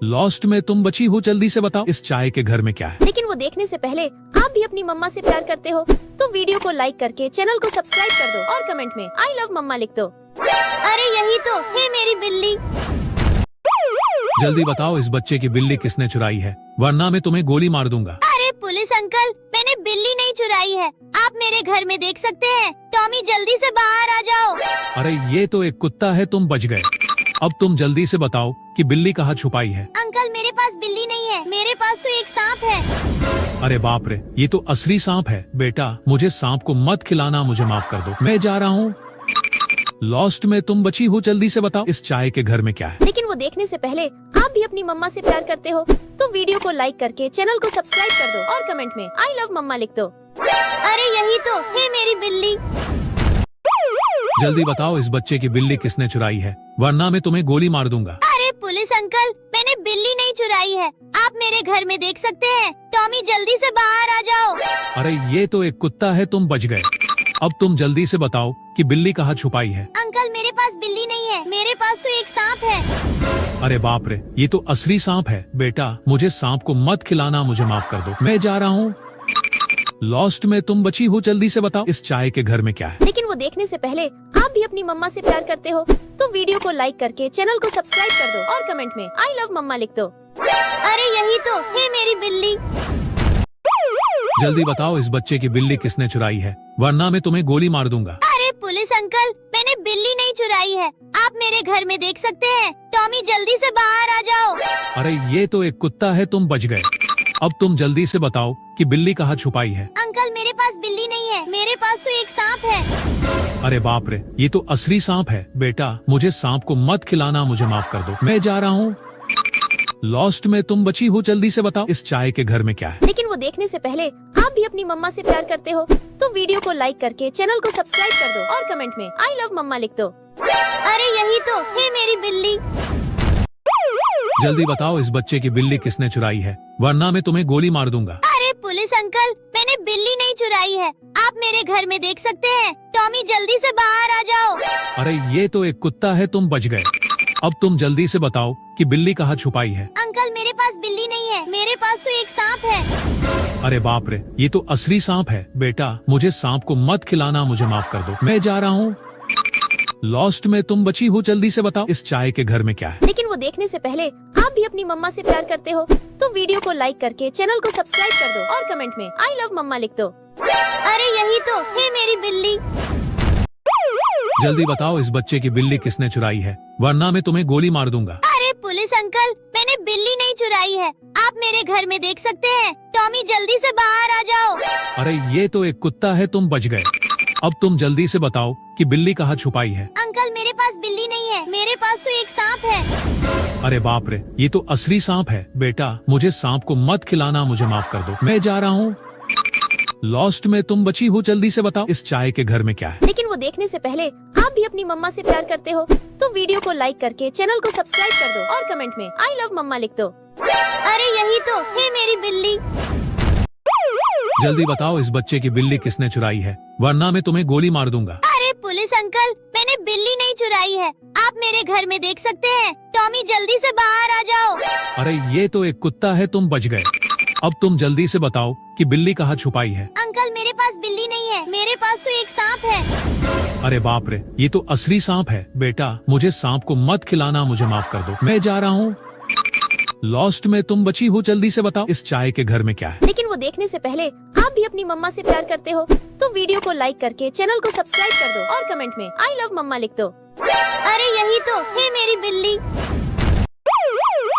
B: लॉस्ट में तुम बची हो, जल्दी से बताओ इस चाय के घर में क्या है।
C: लेकिन वो देखने से पहले आप भी अपनी मम्मा से प्यार करते हो तो वीडियो को लाइक करके चैनल को सब्सक्राइब कर दो और कमेंट में आई लव मम्मा लिख दो।
A: अरे यही तो है मेरी बिल्ली।
B: जल्दी बताओ इस बच्चे की बिल्ली किसने चुराई है, वरना मैं तुम्हें गोली मार दूंगा।
A: अरे पुलिस अंकल, मैंने बिल्ली नहीं चुराई है, आप मेरे घर में देख सकते हैं। टॉमी जल्दी से बाहर आ जाओ।
B: अरे ये तो एक कुत्ता है, तुम बच गए। अब तुम जल्दी से बताओ कि बिल्ली कहाँ छुपाई है।
A: अंकल मेरे पास बिल्ली नहीं है, मेरे पास तो एक सांप है।
B: अरे बाप रे, ये तो असली सांप है। बेटा मुझे सांप को मत खिलाना, मुझे माफ कर दो, मैं जा रहा हूँ। लॉस्ट में तुम बची हो, जल्दी से बताओ इस चाय के घर में क्या है।
C: लेकिन वो देखने से पहले आप भी अपनी मम्मा से प्यार करते हो तो वीडियो को लाइक करके चैनल को सब्सक्राइब कर दो और कमेंट में आई लव मम्मा लिख दो।
A: अरे यही तो है मेरी बिल्ली।
B: जल्दी बताओ इस बच्चे की बिल्ली किसने चुराई है, वरना मैं तुम्हें गोली मार दूंगा।
A: अरे पुलिस अंकल, मैंने बिल्ली नहीं चुराई है, आप मेरे घर में देख सकते हैं। टॉमी जल्दी से बाहर आ जाओ।
B: अरे ये तो एक कुत्ता है, तुम बच गए। अब तुम जल्दी से बताओ कि बिल्ली कहाँ छुपाई है।
A: अंकल मेरे पास बिल्ली नहीं है, मेरे पास तो एक सांप है।
B: अरे बाप रे, ये तो असली सांप है। बेटा मुझे सांप को मत खिलाना, मुझे माफ कर दो, मैं जा रहा हूँ। लॉस्ट में तुम बची हो, जल्दी से बताओ इस चाय के घर में क्या है।
C: लेकिन वो देखने से पहले आप भी अपनी मम्मा से प्यार करते हो तो वीडियो को लाइक करके चैनल को सब्सक्राइब कर दो और कमेंट में आई लव मम्मा लिख दो।
A: अरे यही तो है मेरी बिल्ली।
B: जल्दी बताओ इस बच्चे की बिल्ली किसने चुराई है, वरना मैं तुम्हें गोली मार दूंगा।
A: अरे पुलिस अंकल, मैंने बिल्ली नहीं चुराई है, आप मेरे घर में देख सकते हैं। टॉमी जल्दी से बाहर आ जाओ।
B: अरे ये तो एक कुत्ता है, तुम बच गए। अब तुम जल्दी से बताओ कि बिल्ली कहाँ छुपाई है।
A: अंकल मेरे पास बिल्ली नहीं है, मेरे पास तो एक सांप है।
B: अरे बाप रे, ये तो असली सांप है। बेटा मुझे सांप को मत खिलाना, मुझे माफ कर दो, मैं जा रहा हूँ। लॉस्ट में तुम बची हो, जल्दी से बताओ इस चाय के घर में क्या है।
C: लेकिन वो देखने से पहले आप भी अपनी मम्मा से प्यार करते हो तो वीडियो को लाइक करके चैनल को सब्सक्राइब कर दो और कमेंट में आई लव मम्मा लिख दो।
A: अरे यही तो है मेरी बिल्ली।
B: जल्दी बताओ इस बच्चे की बिल्ली किसने चुराई है, वरना मैं तुम्हें गोली मार दूंगा।
A: अरे पुलिस अंकल, मैंने बिल्ली नहीं चुराई है, आप मेरे घर में देख सकते हैं। टॉमी जल्दी से बाहर आ जाओ।
B: अरे ये तो एक कुत्ता है, तुम बच गए। अब तुम जल्दी से बताओ कि बिल्ली कहाँ छुपाई है।
A: अंकल मेरे पास बिल्ली नहीं है, मेरे पास तो एक सांप है।
B: अरे बाप रे, ये तो असली सांप है। बेटा मुझे सांप को मत खिलाना, मुझे माफ कर दो, मैं जा रहा हूँ। लॉस्ट में तुम बची हो, जल्दी से बताओ इस चाय के घर में क्या है।
C: लेकिन वो देखने से पहले आप भी अपनी मम्मा से प्यार करते हो तो वीडियो को लाइक करके चैनल को सब्सक्राइब कर दो और कमेंट में आई लव मम्मा लिख दो।
A: अरे यही तो है मेरी बिल्ली।
B: जल्दी बताओ इस बच्चे की बिल्ली किसने चुराई है, वरना मैं तुम्हें गोली मार दूंगा।
A: अरे पुलिस अंकल, मैंने बिल्ली नहीं चुराई है, आप मेरे घर में देख सकते हैं। टॉमी जल्दी से बाहर आ जाओ।
B: अरे ये तो एक कुत्ता है, तुम बच गए। अब तुम जल्दी से बताओ कि बिल्ली कहाँ छुपाई है।
A: अंकल मेरे पास बिल्ली नहीं है, मेरे पास तो एक सांप है।
B: अरे बाप रे, ये तो असली सांप है। बेटा मुझे सांप को मत खिलाना, मुझे माफ कर दो, मैं जा रहा हूँ। लॉस्ट में तुम बची हो, जल्दी से बताओ इस चाय के घर में क्या है।
C: लेकिन वो देखने से पहले आप भी अपनी मम्मा से प्यार करते हो तो वीडियो को लाइक करके चैनल को सब्सक्राइब कर दो और कमेंट में आई लव मम्मा लिख दो।
A: अरे यही तो है मेरी बिल्ली।
B: जल्दी बताओ इस बच्चे की बिल्ली किसने चुराई है, वरना मैं तुम्हें गोली मार दूंगा।
A: अरे पुलिस अंकल, मैंने बिल्ली नहीं चुराई है, आप मेरे घर में देख सकते हैं। टॉमी जल्दी से बाहर आ जाओ।
B: अरे ये तो एक कुत्ता है, तुम बच गए। अब तुम जल्दी से बताओ कि बिल्ली कहाँ छुपाई है।
A: अंकल मेरे पास बिल्ली नहीं है, मेरे पास तो एक सांप है।
B: अरे बाप रे, ये तो असली सांप है। बेटा मुझे सांप को मत खिलाना, मुझे माफ कर दो, मैं जा रहा हूँ। लॉस्ट में तुम बची हो, जल्दी से बताओ इस चाय के घर में क्या है।
C: लेकिन वो देखने से पहले आप भी अपनी मम्मा से प्यार करते हो तो वीडियो को लाइक करके चैनल को सब्सक्राइब कर दो और कमेंट में आई लव मम्मा लिख दो।
A: अरे यही तो है मेरी बिल्ली।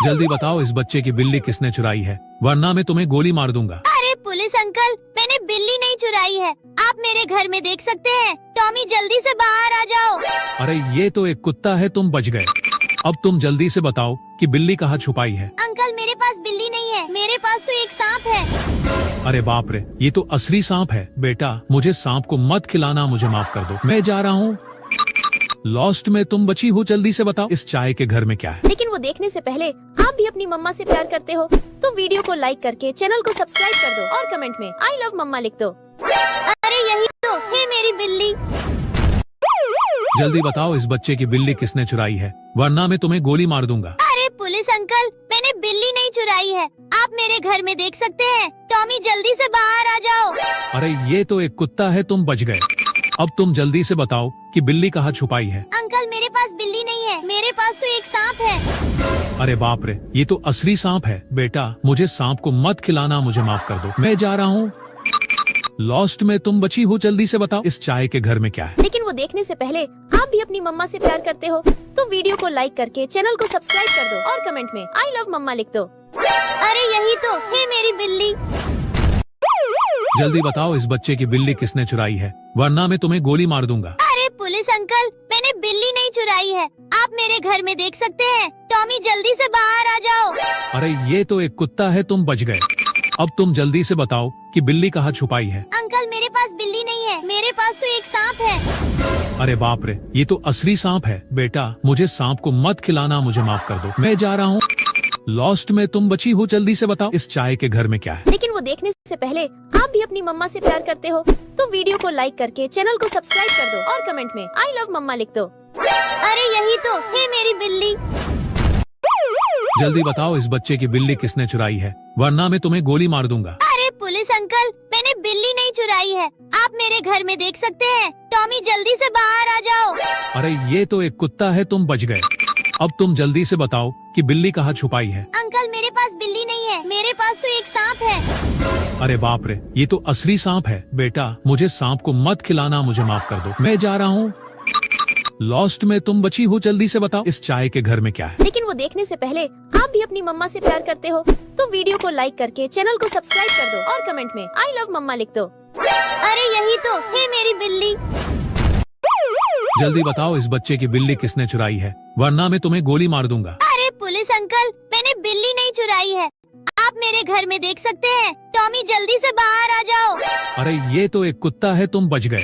B: जल्दी बताओ इस बच्चे की बिल्ली किसने चुराई है, वरना मैं तुम्हें गोली मार दूंगा।
A: अरे पुलिस अंकल, मैंने बिल्ली नहीं चुराई है, आप मेरे घर में देख सकते हैं। टॉमी जल्दी से बाहर आ जाओ।
B: अरे ये तो एक कुत्ता है, तुम बच गए। अब तुम जल्दी से बताओ कि बिल्ली कहाँ छुपाई है।
A: अंकल मेरे पास बिल्ली नहीं है, मेरे पास तो एक सांप है।
B: अरे बाप रे, ये तो असली सांप है। बेटा मुझे सांप को मत खिलाना, मुझे माफ कर दो, मैं जा रहा हूँ। लॉस्ट में तुम बची हो, जल्दी से बताओ इस चाय के घर में क्या है।
C: लेकिन वो देखने से पहले आप भी अपनी मम्मा से प्यार करते हो तो वीडियो को लाइक करके चैनल को सब्सक्राइब कर दो और कमेंट में आई लव मम्मा लिख दो।
A: अरे यही तो है मेरी बिल्ली।
B: जल्दी बताओ इस बच्चे की बिल्ली किसने चुराई है, वरना मैं तुम्हें गोली मार दूंगा।
A: अरे पुलिस अंकल, मैंने बिल्ली नहीं चुराई है, आप मेरे घर में देख सकते हैं। टॉमी जल्दी से बाहर आ जाओ।
B: अरे ये तो एक कुत्ता है, तुम बच गए। अब तुम जल्दी से बताओ कि बिल्ली कहाँ छुपाई है।
A: अंकल मेरे पास बिल्ली नहीं है, मेरे पास तो एक सांप है।
B: अरे बाप रे, ये तो असली सांप है। बेटा मुझे सांप को मत खिलाना, मुझे माफ कर दो, मैं जा रहा हूँ। लॉस्ट में तुम बची हो, जल्दी से बताओ इस चाय के घर में क्या है।
C: लेकिन वो देखने से पहले आप भी अपनी मम्मा से प्यार करते हो तो वीडियो को लाइक करके चैनल को सब्सक्राइब कर दो और कमेंट में आई लव मम्मा लिख दो।
A: अरे यही तो है मेरी बिल्ली।
B: जल्दी बताओ इस बच्चे की बिल्ली किसने चुराई है, वरना मैं तुम्हें गोली मार दूंगा।
A: अरे पुलिस अंकल, मैंने बिल्ली नहीं चुराई है, आप मेरे घर में देख सकते हैं। टॉमी जल्दी से बाहर आ जाओ।
B: अरे ये तो एक कुत्ता है, तुम बच गए। अब तुम जल्दी से बताओ कि बिल्ली कहाँ छुपाई है।
A: अंकल मेरे पास बिल्ली नहीं है, मेरे पास तो एक सांप है।
B: अरे बाप रे, ये तो असली सांप है। बेटा मुझे सांप को मत खिलाना, मुझे माफ कर दो, मैं जा रहा हूँ। लॉस्ट में तुम बची हो, जल्दी से बताओ इस चाय के घर में क्या है।
C: लेकिन वो देखने से पहले आप भी अपनी मम्मा से प्यार करते हो तो वीडियो को लाइक करके चैनल को सब्सक्राइब कर दो और कमेंट में आई लव मम्मा लिख दो।
A: अरे यही तो है मेरी बिल्ली।
B: जल्दी बताओ इस बच्चे की बिल्ली किसने चुराई है, वरना मैं तुम्हें गोली मार दूंगा।
A: अरे पुलिस अंकल, मैंने बिल्ली नहीं चुराई है, आप मेरे घर में देख सकते हैं। टॉमी जल्दी से बाहर आ जाओ।
B: अरे ये तो एक कुत्ता है, तुम बच गए। अब तुम जल्दी से बताओ कि बिल्ली कहाँ छुपाई है।
A: अंकल मेरे पास बिल्ली नहीं है, मेरे पास तो एक सांप है।
B: अरे बाप रे, ये तो असली सांप है। बेटा मुझे सांप को मत खिलाना, मुझे माफ कर दो, मैं जा रहा हूँ। लॉस्ट में तुम बची हो, जल्दी से बताओ इस चाय के घर में क्या है।
C: लेकिन वो देखने से पहले आप भी अपनी मम्मा से प्यार करते हो तो वीडियो को लाइक करके चैनल को सब्सक्राइब कर दो और कमेंट में आई लव मम्मा लिख दो।
A: अरे यही तो है मेरी बिल्ली।
B: जल्दी बताओ इस बच्चे की बिल्ली किसने चुराई है, वरना मैं तुम्हें गोली मार दूंगा।
A: अरे पुलिस अंकल, मैंने बिल्ली नहीं चुराई है, आप मेरे घर में देख सकते हैं। टॉमी जल्दी से बाहर आ जाओ।
B: अरे ये तो एक कुत्ता है, तुम बच गए।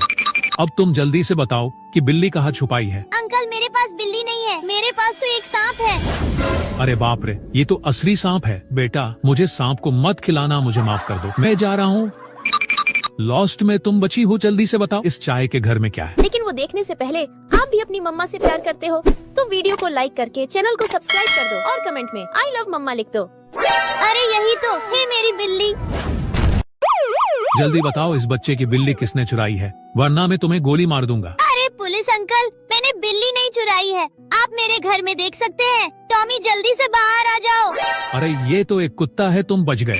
B: अब तुम जल्दी से बताओ कि बिल्ली कहाँ छुपाई है।
A: अंकल मेरे पास बिल्ली नहीं है, मेरे पास तो एक सांप है।
B: अरे बाप रे, ये तो असली सांप है। बेटा मुझे सांप को मत खिलाना, मुझे माफ कर दो, मैं जा रहा हूँ। लॉस्ट में तुम बची हो, जल्दी से बताओ इस चाय के घर में क्या है।
C: लेकिन वो देखने से पहले आप भी अपनी मम्मा से प्यार करते हो तो वीडियो को लाइक करके चैनल को सब्सक्राइब कर दो और कमेंट में आई लव मम्मा लिख दो।
A: अरे यही तो है मेरी बिल्ली।
B: जल्दी बताओ इस बच्चे की बिल्ली किसने चुराई है, वरना मैं तुम्हें गोली मार दूंगा।
A: अरे पुलिस अंकल, मैंने बिल्ली नहीं चुराई है, आप मेरे घर में देख सकते हैं। टॉमी जल्दी से बाहर आ जाओ।
B: अरे ये तो एक कुत्ता है, तुम बच गए।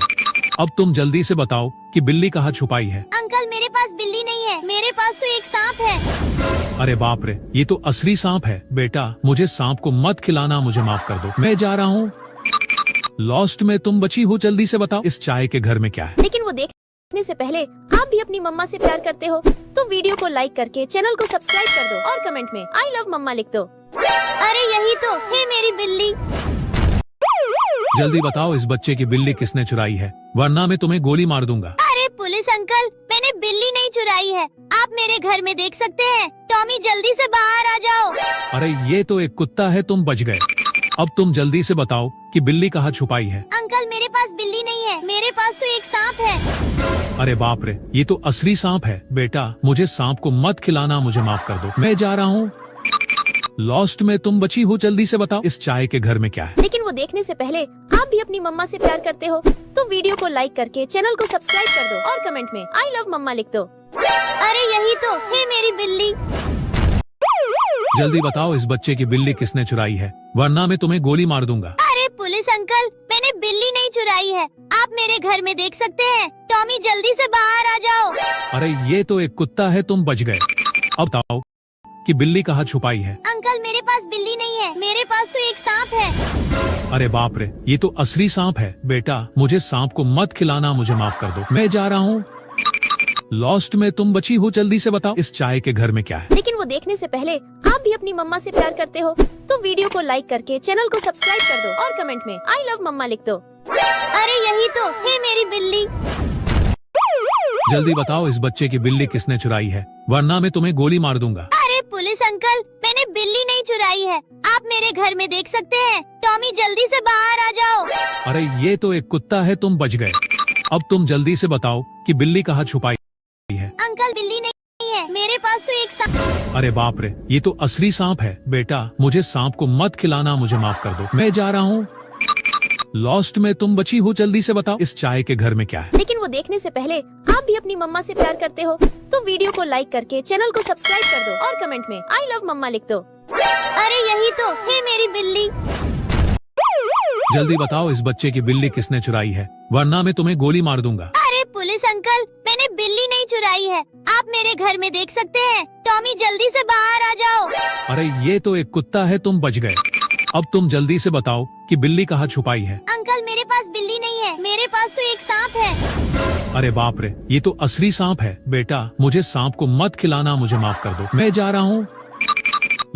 B: अब तुम जल्दी से बताओ कि बिल्ली कहाँ छुपाई है।
A: अंकल मेरे पास बिल्ली नहीं है, मेरे पास तो एक सांप है।
B: अरे बाप रे, ये तो असली सांप है। बेटा मुझे सांप को मत खिलाना, मुझे माफ कर दो, मैं जा रहा हूँ। लॉस्ट में तुम बची हो, जल्दी से बताओ इस चाय के घर में क्या है।
C: लेकिन वो देखने से पहले आप भी अपनी मम्मा से प्यार करते हो तो वीडियो को लाइक करके चैनल को सब्सक्राइब कर दो और कमेंट में आई लव मम्मा लिख दो।
A: अरे यही तो है मेरी बिल्ली।
B: जल्दी बताओ इस बच्चे की बिल्ली किसने चुराई है, वरना मैं तुम्हें गोली मार दूंगा।
A: अरे पुलिस अंकल, मैंने बिल्ली नहीं चुराई है, आप मेरे घर में देख सकते हैं। टॉमी जल्दी से बाहर आ जाओ।
B: अरे ये तो एक कुत्ता है, तुम बच गए। अब तुम जल्दी से बताओ कि बिल्ली कहाँ छुपाई है।
A: अंकल मेरे पास बिल्ली नहीं है, मेरे पास तो एक सांप है।
B: अरे बाप रे, ये तो असली सांप है। बेटा मुझे सांप को मत खिलाना, मुझे माफ कर दो, मैं जा रहा हूँ। लॉस्ट में तुम बची हो, जल्दी से बताओ इस चाय के घर में क्या है।
C: लेकिन वो देखने से पहले आप भी अपनी मम्मा से प्यार करते हो तो वीडियो को लाइक करके चैनल को सब्सक्राइब कर दो और कमेंट में आई लव मम्मा लिख दो।
A: अरे यही तो है मेरी बिल्ली।
B: जल्दी बताओ इस बच्चे की बिल्ली किसने चुराई है, वरना मैं तुम्हें गोली मार दूंगा।
A: अरे पुलिस अंकल, मैंने बिल्ली नहीं चुराई है, आप मेरे घर में देख सकते हैं। टॉमी जल्दी से बाहर आ जाओ।
B: अरे ये तो एक कुत्ता है, तुम बच गए। अब बताओ कि बिल्ली कहाँ छुपाई है।
A: अंकल मेरे पास बिल्ली नहीं है, मेरे पास तो एक सांप है।
B: अरे बाप रे, ये तो असली सांप है। बेटा मुझे सांप को मत खिलाना, मुझे माफ कर दो, मैं जा रहा हूँ। लॉस्ट में तुम बची हो, जल्दी से बताओ इस चाय के घर में क्या है।
C: लेकिन वो देखने से पहले आप भी अपनी मम्मा से प्यार करते हो तो वीडियो को लाइक करके चैनल को सब्सक्राइब कर दो और कमेंट में आई लव मम्मा लिख दो।
A: अरे यही तो है मेरी बिल्ली।
B: जल्दी बताओ इस बच्चे की बिल्ली किसने चुराई है, वरना मैं तुम्हें गोली मार दूंगा।
A: अरे पुलिस अंकल, मैंने बिल्ली नहीं चुराई है, आप मेरे घर में देख सकते हैं। टॉमी जल्दी से बाहर आ जाओ।
B: अरे ये तो एक कुत्ता है, तुम बच गए। अब तुम जल्दी से बताओ कि बिल्ली कहाँ छुपाई है।
A: अंकल बिल्ली नहीं है, मेरे पास तो एक सांप।
B: अरे बाप रे, ये तो असली सांप है। बेटा मुझे सांप को मत खिलाना, मुझे माफ कर दो, मैं जा रहा हूँ। लॉस्ट में तुम बची हो, जल्दी से बताओ इस चाय के घर में क्या है।
C: लेकिन वो देखने से पहले आप भी अपनी मम्मा से प्यार करते हो तो वीडियो को लाइक करके चैनल को सब्सक्राइब कर दो और कमेंट में आई लव मम्मा लिख दो।
A: अरे यही तो है मेरी बिल्ली।
B: जल्दी बताओ इस बच्चे की बिल्ली किसने चुराई है, वरना मैं तुम्हें गोली मार दूंगा।
A: अरे पुलिस अंकल, मैंने बिल्ली नहीं चुराई है, आप मेरे घर में देख सकते हैं। टॉमी जल्दी से बाहर आ जाओ।
B: अरे ये तो एक कुत्ता है, तुम बच गए। अब तुम जल्दी से बताओ कि बिल्ली कहाँ छुपाई है।
A: अंकल मेरे पास बिल्ली नहीं है, मेरे पास तो एक सांप है।
B: अरे बाप रे, ये तो असली सांप है। बेटा मुझे सांप को मत खिलाना, मुझे माफ कर दो, मैं जा रहा हूँ।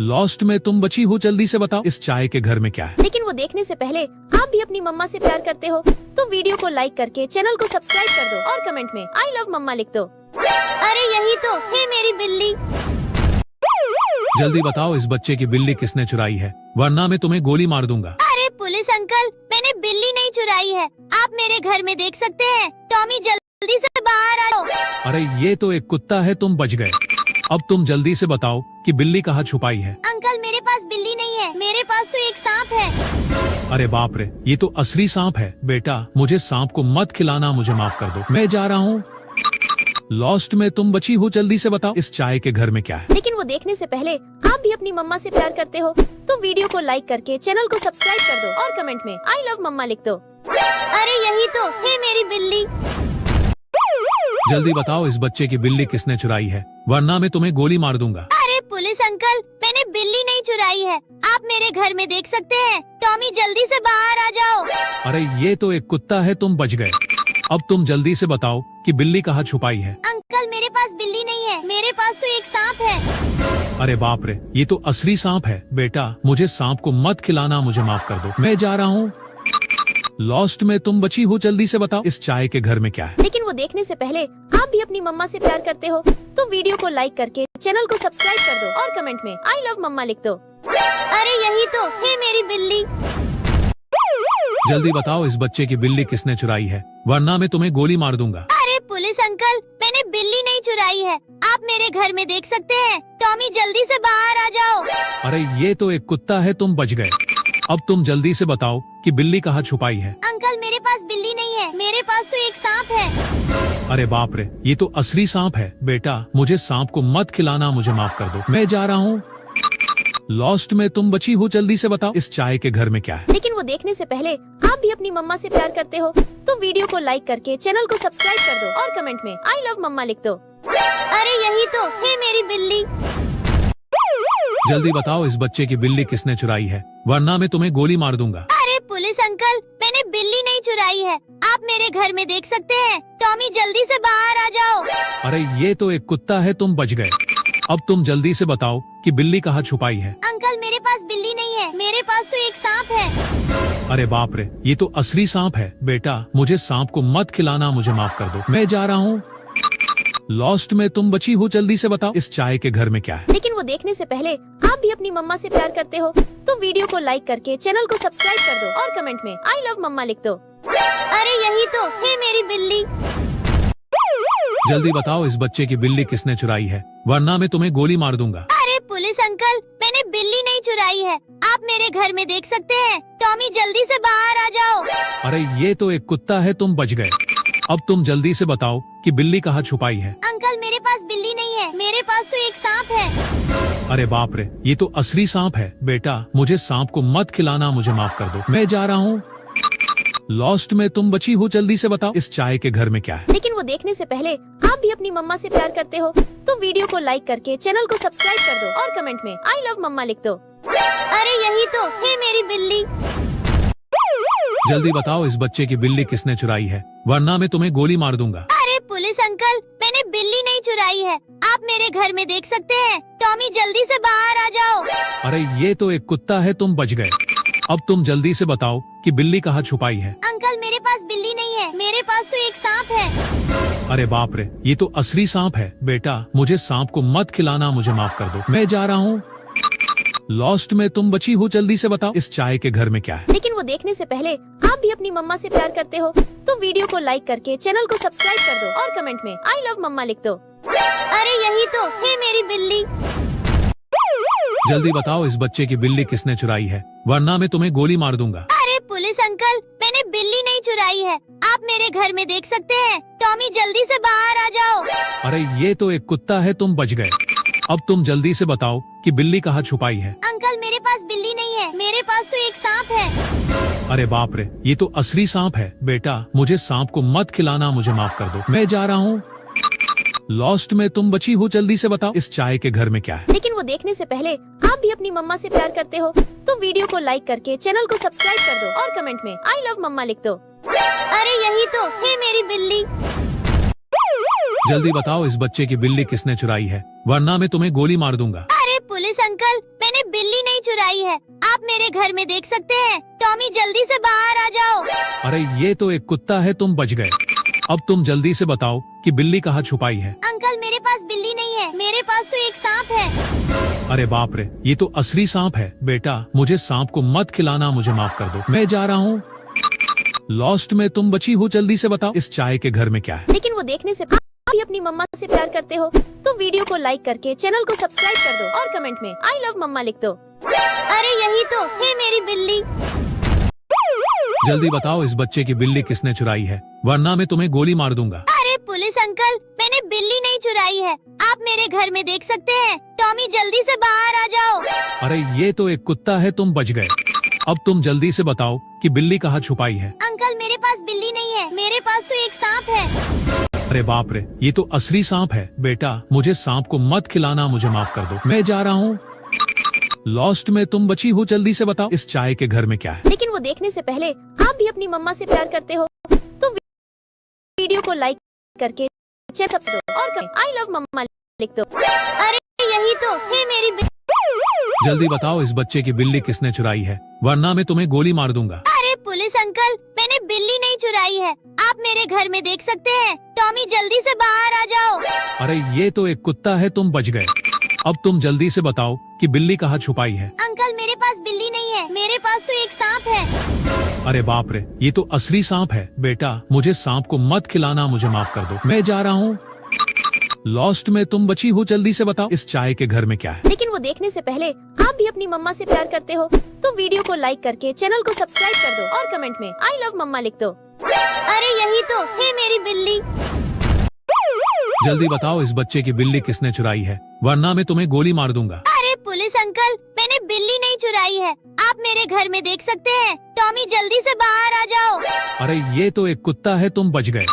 B: लॉस्ट में तुम बची हो, जल्दी से बताओ इस चाय के घर में क्या है।
C: लेकिन वो देखने से पहले आप भी अपनी मम्मा से प्यार करते हो तो वीडियो को लाइक करके चैनल को सब्सक्राइब कर दो और कमेंट में आई लव मम्मा लिख दो।
A: अरे यही तो है मेरी बिल्ली।
B: जल्दी बताओ इस बच्चे की बिल्ली किसने चुराई है, वरना मैं तुम्हें गोली मार दूंगा।
A: अरे पुलिस अंकल, मैंने बिल्ली नहीं चुराई है, आप मेरे घर में देख सकते हैं। टॉमी जल्दी से बाहर आओ।
B: अरे ये तो एक कुत्ता है, तुम बच गए। अब तुम जल्दी से बताओ कि बिल्ली कहाँ छुपाई है।
A: अंकल मेरे पास बिल्ली नहीं है, मेरे पास तो एक सांप है।
B: अरे बाप रे, ये तो असली सांप है। बेटा मुझे सांप को मत खिलाना, मुझे माफ कर दो, मैं जा रहा हूँ। लॉस्ट में तुम बची हो, जल्दी से बताओ इस चाय के घर में क्या है।
C: लेकिन वो देखने से पहले आप भी अपनी मम्मा से प्यार करते हो तो वीडियो को लाइक करके चैनल को सब्सक्राइब कर दो और कमेंट में आई लव मम्मा लिख दो।
A: अरे यही तो है मेरी बिल्ली।
B: जल्दी बताओ इस बच्चे की बिल्ली किसने चुराई है, वरना मैं तुम्हें गोली मार दूंगा।
A: अरे पुलिस अंकल, मैंने बिल्ली नहीं चुराई है, आप मेरे घर में देख सकते हैं। टॉमी जल्दी से बाहर आ जाओ।
B: अरे ये तो एक कुत्ता है, तुम बच गए। अब तुम जल्दी से बताओ कि बिल्ली कहाँ छुपाई है।
A: अंकल मेरे पास बिल्ली नहीं है, मेरे पास तो एक सांप है।
B: अरे बाप रे, ये तो असली सांप है। बेटा मुझे सांप को मत खिलाना, मुझे माफ कर दो, मैं जा रहा हूँ। लॉस्ट में तुम बची हो, जल्दी से बताओ इस चाय के घर में क्या है।
C: लेकिन वो देखने से पहले आप भी अपनी मम्मा से प्यार करते हो तो वीडियो को लाइक करके चैनल को सब्सक्राइब कर दो और कमेंट में आई लव मम्मा लिख दो।
A: अरे यही तो है मेरी बिल्ली।
B: जल्दी बताओ इस बच्चे की बिल्ली किसने चुराई है, वरना मैं तुम्हें गोली मार दूंगा।
A: अरे पुलिस अंकल, मैंने बिल्ली नहीं चुराई है, आप मेरे घर में देख सकते हैं। टॉमी जल्दी से बाहर आ जाओ।
B: अरे ये तो एक कुत्ता है, तुम बच गए। अब तुम जल्दी से बताओ कि बिल्ली कहाँ छुपाई है।
A: अंकल मेरे पास बिल्ली नहीं है, मेरे पास तो एक सांप है।
B: अरे बाप रे, ये तो असली सांप है। बेटा मुझे सांप को मत खिलाना, मुझे माफ कर दो, मैं जा रहा हूँ। लॉस्ट में तुम बची हो, जल्दी से बताओ इस चाय के घर में क्या है।
C: लेकिन वो देखने से पहले आप भी अपनी मम्मा से प्यार करते हो तो वीडियो को लाइक करके चैनल को सब्सक्राइब कर दो और कमेंट में आई लव मम्मा लिख दो।
A: अरे यही तो है मेरी बिल्ली।
B: जल्दी बताओ इस बच्चे की बिल्ली किसने चुराई है, वरना मैं तुम्हें गोली मार दूंगा।
A: अरे पुलिस अंकल, मैंने बिल्ली नहीं चुराई है, आप मेरे घर में देख सकते हैं। टॉमी जल्दी से बाहर आ जाओ।
B: अरे ये तो एक कुत्ता है, तुम बच गए। अब तुम जल्दी से बताओ कि बिल्ली कहाँ छुपाई है।
A: अंकल मेरे पास बिल्ली नहीं है, मेरे पास तो एक सांप है।
B: अरे बाप रे, ये तो असली सांप है। बेटा मुझे सांप को मत खिलाना, मुझे माफ कर दो, मैं जा रहा हूँ। लॉस्ट में तुम बची हो, जल्दी से बताओ इस चाय के घर में क्या है।
C: लेकिन वो देखने से पहले आप भी अपनी मम्मा से प्यार करते हो तो वीडियो को लाइक करके चैनल को सब्सक्राइब कर दो और कमेंट में आई लव मम्मा लिख दो।
A: अरे यही तो है मेरी बिल्ली।
B: जल्दी बताओ इस बच्चे की बिल्ली किसने चुराई है, वरना मैं तुम्हें गोली मार दूंगा।
A: अरे पुलिस अंकल, मैंने बिल्ली नहीं चुराई है, आप मेरे घर में देख सकते हैं। टॉमी जल्दी से बाहर आ जाओ।
B: अरे ये तो एक कुत्ता है, तुम बच गए। अब तुम जल्दी से बताओ कि बिल्ली कहाँ छुपाई है।
A: अंकल मेरे पास बिल्ली नहीं है, मेरे पास तो एक सांप है।
B: अरे बाप रे, ये तो असली सांप है। बेटा मुझे सांप को मत खिलाना, मुझे माफ कर दो, मैं जा रहा हूँ। लॉस्ट में तुम बची हो, जल्दी से बताओ इस चाय के घर में क्या है।
C: लेकिन वो देखने से पहले आप भी अपनी मम्मा से प्यार करते हो तो वीडियो को लाइक करके चैनल को सब्सक्राइब कर दो और कमेंट में आई लव मम्मा लिख दो।
A: अरे यही तो है मेरी बिल्ली।
B: जल्दी बताओ इस बच्चे की बिल्ली किसने चुराई है, वरना मैं तुम्हें गोली मार दूंगा।
A: अरे पुलिस अंकल, मैंने बिल्ली नहीं चुराई है, आप मेरे घर में देख सकते हैं। टॉमी जल्दी से बाहर आ जाओ।
B: अरे ये तो एक कुत्ता है, तुम बच गए। अब तुम जल्दी से बताओ कि बिल्ली कहाँ छुपाई है।
A: अंकल मेरे पास बिल्ली नहीं है, मेरे पास तो एक सांप है।
B: अरे बाप रे, ये तो असली सांप है। बेटा मुझे सांप को मत खिलाना, मुझे माफ कर दो, मैं जा रहा हूँ। लॉस्ट में तुम बची हो, जल्दी से बताओ इस चाय के घर में क्या है।
C: लेकिन वो देखने से पहले आप भी अपनी मम्मा से प्यार करते हो तो वीडियो को लाइक करके चैनल को सब्सक्राइब कर दो और कमेंट में आई लव मम्मा लिख दो।
A: अरे यही तो है मेरी बिल्ली।
B: जल्दी बताओ इस बच्चे की बिल्ली किसने चुराई है, वरना मैं तुम्हें गोली मार दूंगा।
A: अरे पुलिस अंकल, मैंने बिल्ली नहीं चुराई है, आप मेरे घर में देख सकते हैं। टॉमी जल्दी से बाहर आ जाओ।
B: अरे ये तो एक कुत्ता है, तुम बच गए। अब तुम जल्दी से बताओ कि बिल्ली कहाँ छुपाई है।
A: अंकल मेरे पास बिल्ली नहीं है, मेरे पास तो एक सांप है।
B: अरे बाप रे, ये तो असली सांप है। बेटा मुझे सांप को मत खिलाना, मुझे माफ कर दो, मैं जा रहा हूँ। लॉस्ट में तुम बची हो, जल्दी से बताओ इस चाय के घर में क्या है।
C: लेकिन वो देखने से पहले आप भी अपनी मम्मा से प्यार करते हो तो वीडियो को लाइक करके चैनल को सब्सक्राइब कर दो और कमेंट में आई लव मम्मा लिख दो।
A: अरे यही तो है मेरी बिल्ली।
B: जल्दी बताओ इस बच्चे की बिल्ली किसने चुराई है, वरना मैं तुम्हें गोली मार दूंगा।
A: अरे पुलिस अंकल, मैंने बिल्ली नहीं चुराई है, आप मेरे घर में देख सकते हैं। टॉमी जल्दी से बाहर आ जाओ।
B: अरे ये तो एक कुत्ता है, तुम बच गए। अब तुम जल्दी से बताओ कि बिल्ली कहाँ छुपाई है।
A: अंकल मेरे पास बिल्ली नहीं है, मेरे पास तो एक सांप है।
B: अरे बाप रे, ये तो असली सांप है। बेटा मुझे सांप को मत खिलाना, मुझे माफ कर दो, मैं जा रहा हूँ। लॉस्ट में तुम बची हो, जल्दी से बताओ इस चाय के घर में क्या है।
C: लेकिन वो देखने से आप भी अपनी मम्मा से प्यार करते हो तो वीडियो को लाइक करके चैनल को सब्सक्राइब कर दो और कमेंट में आई लव मम्मा लिख दो।
A: अरे यही तो है मेरी बिल्ली।
B: जल्दी बताओ इस बच्चे की बिल्ली किसने चुराई है, वरना मैं तुम्हें गोली मार दूंगा।
A: अरे पुलिस अंकल, मैंने बिल्ली नहीं चुराई है, आप मेरे घर में देख सकते हैं। टॉमी जल्दी से बाहर आ जाओ।
B: अरे ये तो एक कुत्ता है, तुम बच गए। अब तुम जल्दी से बताओ कि बिल्ली कहाँ छुपाई है।
A: अंकल मेरे पास बिल्ली नहीं है, मेरे पास तो एक सांप है।
B: अरे बाप रे, ये तो असली सांप है। बेटा मुझे सांप को मत खिलाना, मुझे माफ कर दो, मैं जा रहा हूँ। लॉस्ट में तुम बची हो, जल्दी से बताओ इस चाय के घर में क्या है।
C: लेकिन वो देखने से पहले आप भी अपनी मम्मा से प्यार करते हो तो वीडियो को लाइक करके चैनल सब्सक्राइब और कमेंट आई लव मम्मा लिख दो।
A: अरे यही तो है मेरी
B: जल्दी बताओ इस बच्चे की बिल्ली किसने चुराई है, वरना मैं तुम्हें गोली मार दूंगा।
A: अरे पुलिस अंकल, मैंने बिल्ली नहीं चुराई है, आप मेरे घर में देख सकते हैं। टॉमी जल्दी से बाहर आ जाओ।
B: अरे ये तो एक कुत्ता है, तुम बच गए। अब तुम जल्दी से बताओ कि बिल्ली कहाँ छुपाई है।
A: अंकल मेरे पास बिल्ली नहीं है, मेरे पास तो एक सांप है।
B: अरे बाप रे, ये तो असली सांप है। बेटा मुझे सांप को मत खिलाना, मुझे माफ कर दो, मैं जा रहा हूँ। लॉस्ट में तुम बची हो, जल्दी से बताओ इस चाय के घर में क्या है।
C: लेकिन वो देखने से पहले आप भी अपनी मम्मा से प्यार करते हो तो वीडियो को लाइक करके चैनल को सब्सक्राइब कर दो और कमेंट में आई लव मम्मा लिख दो।
A: अरे यही तो है मेरी बिल्ली।
B: जल्दी बताओ इस बच्चे की बिल्ली किसने चुराई है, वरना मैं तुम्हें गोली मार दूंगा।
A: अरे पुलिस अंकल, मैंने बिल्ली नहीं चुराई है, आप मेरे घर में देख सकते हैं। टॉमी जल्दी से बाहर आ जाओ।
B: अरे ये तो एक कुत्ता है, तुम बच गए।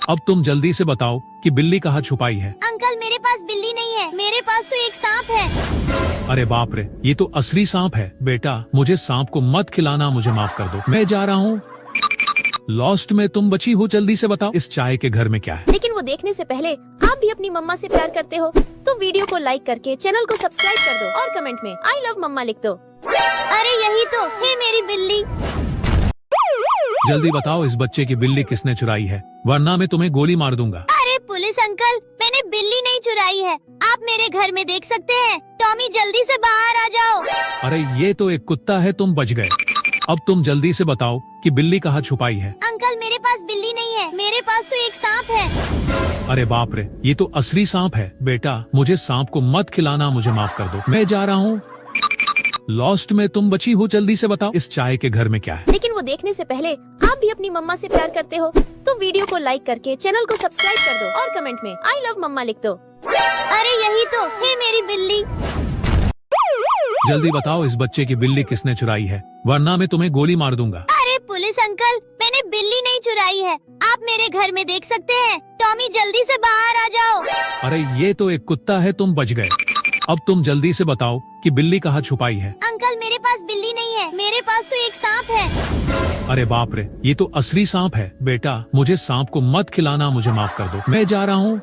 B: अब तुम जल्दी से बताओ कि बिल्ली कहाँ छुपाई है।
A: अंकल मेरे पास बिल्ली नहीं है, मेरे पास तो एक सांप है।
B: अरे बाप रे, ये तो असली सांप है। बेटा मुझे सांप को मत खिलाना, मुझे माफ कर दो, मैं जा रहा हूँ। लॉस्ट में तुम बची हो, जल्दी से बताओ इस चाय के घर में क्या है।
C: लेकिन वो देखने से पहले आप भी अपनी मम्मा से प्यार करते हो तो वीडियो को लाइक करके चैनल को सब्सक्राइब कर दो और कमेंट में आई लव मम्मा लिख दो।
A: अरे यही तो है मेरी बिल्ली।
B: जल्दी बताओ इस बच्चे की बिल्ली किसने चुराई है, वरना मैं तुम्हें गोली मार दूंगा।
A: अरे पुलिस अंकल, मैंने बिल्ली नहीं चुराई है, आप मेरे घर में देख सकते हैं। टॉमी जल्दी से बाहर आ जाओ।
B: अरे ये तो एक कुत्ता है, तुम बच गए। अब तुम जल्दी से बताओ कि बिल्ली कहाँ छुपाई है।
A: अंकल मेरे पास बिल्ली नहीं है, मेरे पास तो एक सांप है।
B: अरे बाप रे, ये तो असली सांप है। बेटा मुझे सांप को मत खिलाना, मुझे माफ कर दो, मैं जा रहा हूँ। लॉस्ट में तुम बची हो, जल्दी से बताओ इस चाय के घर में क्या है।
C: लेकिन वो देखने से पहले आप भी अपनी मम्मा से प्यार करते हो तो वीडियो को लाइक करके चैनल को सब्सक्राइब कर दो और कमेंट में आई लव मम्मा लिख दो।
A: अरे यही तो है मेरी बिल्ली।
B: जल्दी बताओ इस बच्चे की बिल्ली किसने चुराई है, वरना मैं तुम्हें गोली मार दूंगा।
A: अरे पुलिस अंकल, मैंने बिल्ली नहीं चुराई है, आप मेरे घर में देख सकते हैं। टॉमी जल्दी से बाहर आ जाओ।
B: अरे ये तो एक कुत्ता है, तुम बच गए। अब तुम जल्दी से बताओ कि बिल्ली कहाँ छुपाई है।
A: अंकल मेरे पास बिल्ली नहीं है, मेरे पास तो एक सांप है।
B: अरे बाप रे, ये तो असली सांप है। बेटा मुझे सांप को मत खिलाना, मुझे माफ कर दो, मैं जा रहा हूँ।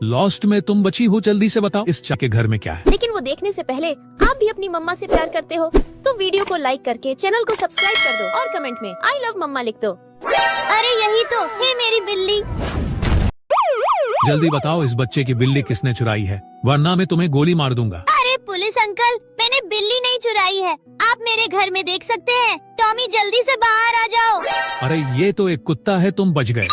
B: लॉस्ट में तुम बची हो, जल्दी से बताओ इस चाय के घर में क्या है।
C: लेकिन वो देखने से पहले आप भी अपनी मम्मा से प्यार करते हो तो वीडियो को लाइक करके चैनल को सब्सक्राइब कर दो और कमेंट में आई लव मम्मा लिख दो।
A: अरे यही तो है मेरी बिल्ली।
B: जल्दी बताओ इस बच्चे की बिल्ली किसने चुराई है, वरना मैं तुम्हें गोली मार दूंगा।
A: अरे पुलिस अंकल, मैंने बिल्ली नहीं चुराई है, आप मेरे घर में देख सकते हैं। टॉमी जल्दी से बाहर आ जाओ।
B: अरे ये तो एक कुत्ता है, तुम बच गए।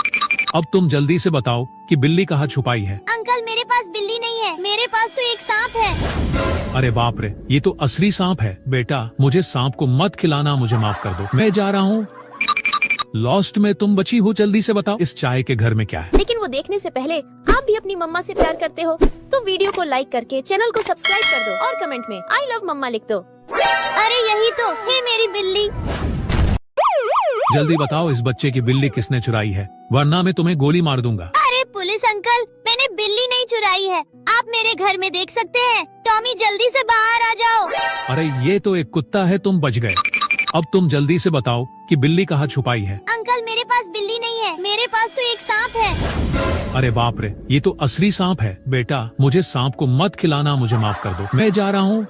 B: अब तुम जल्दी से बताओ कि बिल्ली कहाँ छुपाई है।
A: अंकल मेरे पास बिल्ली नहीं है, मेरे पास तो एक सांप है।
B: अरे बाप रे, ये तो असली सांप है। बेटा मुझे सांप को मत खिलाना, मुझे माफ कर दो, मैं जा रहा हूँ। लॉस्ट में तुम बची हो, जल्दी से बताओ इस चाय के घर में क्या है।
C: लेकिन वो देखने से पहले आप भी अपनी मम्मा से प्यार करते हो तो वीडियो को लाइक करके चैनल को सब्सक्राइब कर दो और कमेंट में आई लव मम्मा लिख दो।
A: अरे यही तो है मेरी बिल्ली।
B: जल्दी बताओ इस बच्चे की बिल्ली किसने चुराई है, वरना मैं तुम्हें गोली मार दूंगा।
A: अरे पुलिस अंकल, मैंने बिल्ली नहीं चुराई है, आप मेरे घर में देख सकते हैं। टॉमी जल्दी से बाहर आ जाओ।
B: अरे ये तो एक कुत्ता है, तुम बच गए। अब तुम जल्दी से बताओ कि बिल्ली कहाँ छुपाई है।
A: अंकल मेरे पास बिल्ली नहीं है, मेरे पास तो एक सांप है।
B: अरे बाप रे, ये तो असली सांप है। बेटा मुझे सांप को मत खिलाना, मुझे माफ कर दो, मैं जा रहा हूँ।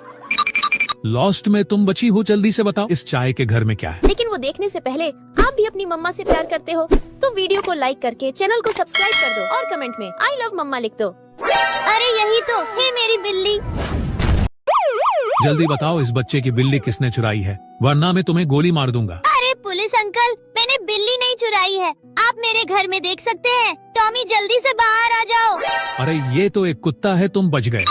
B: लॉस्ट में तुम बची हो, जल्दी से बताओ इस चाय के घर में क्या है।
C: लेकिन वो देखने से पहले आप भी अपनी मम्मा से प्यार करते हो तो वीडियो को लाइक करके चैनल को सब्सक्राइब कर दो और कमेंट में आई लव मम्मा लिख दो।
A: अरे यही तो है मेरी बिल्ली।
B: जल्दी बताओ इस बच्चे की बिल्ली किसने चुराई है, वरना मैं तुम्हें गोली मार दूंगा।
A: अरे पुलिस अंकल, मैंने बिल्ली नहीं चुराई है, आप मेरे घर में देख सकते हैं। टॉमी जल्दी से बाहर आ जाओ।
B: अरे ये तो एक कुत्ता है, तुम बच गए।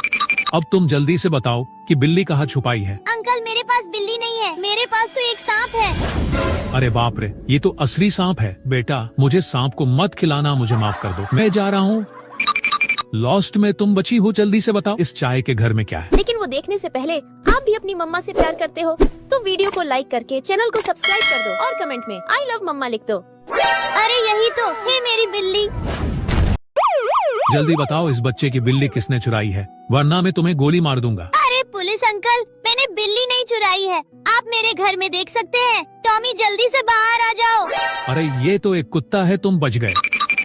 B: अब तुम जल्दी से बताओ कि बिल्ली कहाँ छुपाई है।
A: अंकल मेरे पास बिल्ली नहीं है, मेरे पास तो एक सांप है।
B: अरे बाप रे, ये तो असली सांप है। बेटा मुझे सांप को मत खिलाना, मुझे माफ कर दो, मैं जा रहा हूँ। लॉस्ट में तुम बची हो, जल्दी से बताओ इस चाय के घर में क्या है।
C: लेकिन वो देखने से पहले आप भी अपनी मम्मा से प्यार करते हो तो वीडियो को लाइक करके चैनल को सब्सक्राइब कर दो और कमेंट में आई लव मम्मा लिख दो।
A: अरे यही तो है मेरी बिल्ली।
B: जल्दी बताओ इस बच्चे की बिल्ली किसने चुराई है, वरना मैं तुम्हें गोली मार दूंगा।
A: अरे पुलिस अंकल, मैंने बिल्ली नहीं चुराई है, आप मेरे घर में देख सकते हैं। टॉमी जल्दी से बाहर आ जाओ।
B: अरे ये तो एक कुत्ता है, तुम बच गए।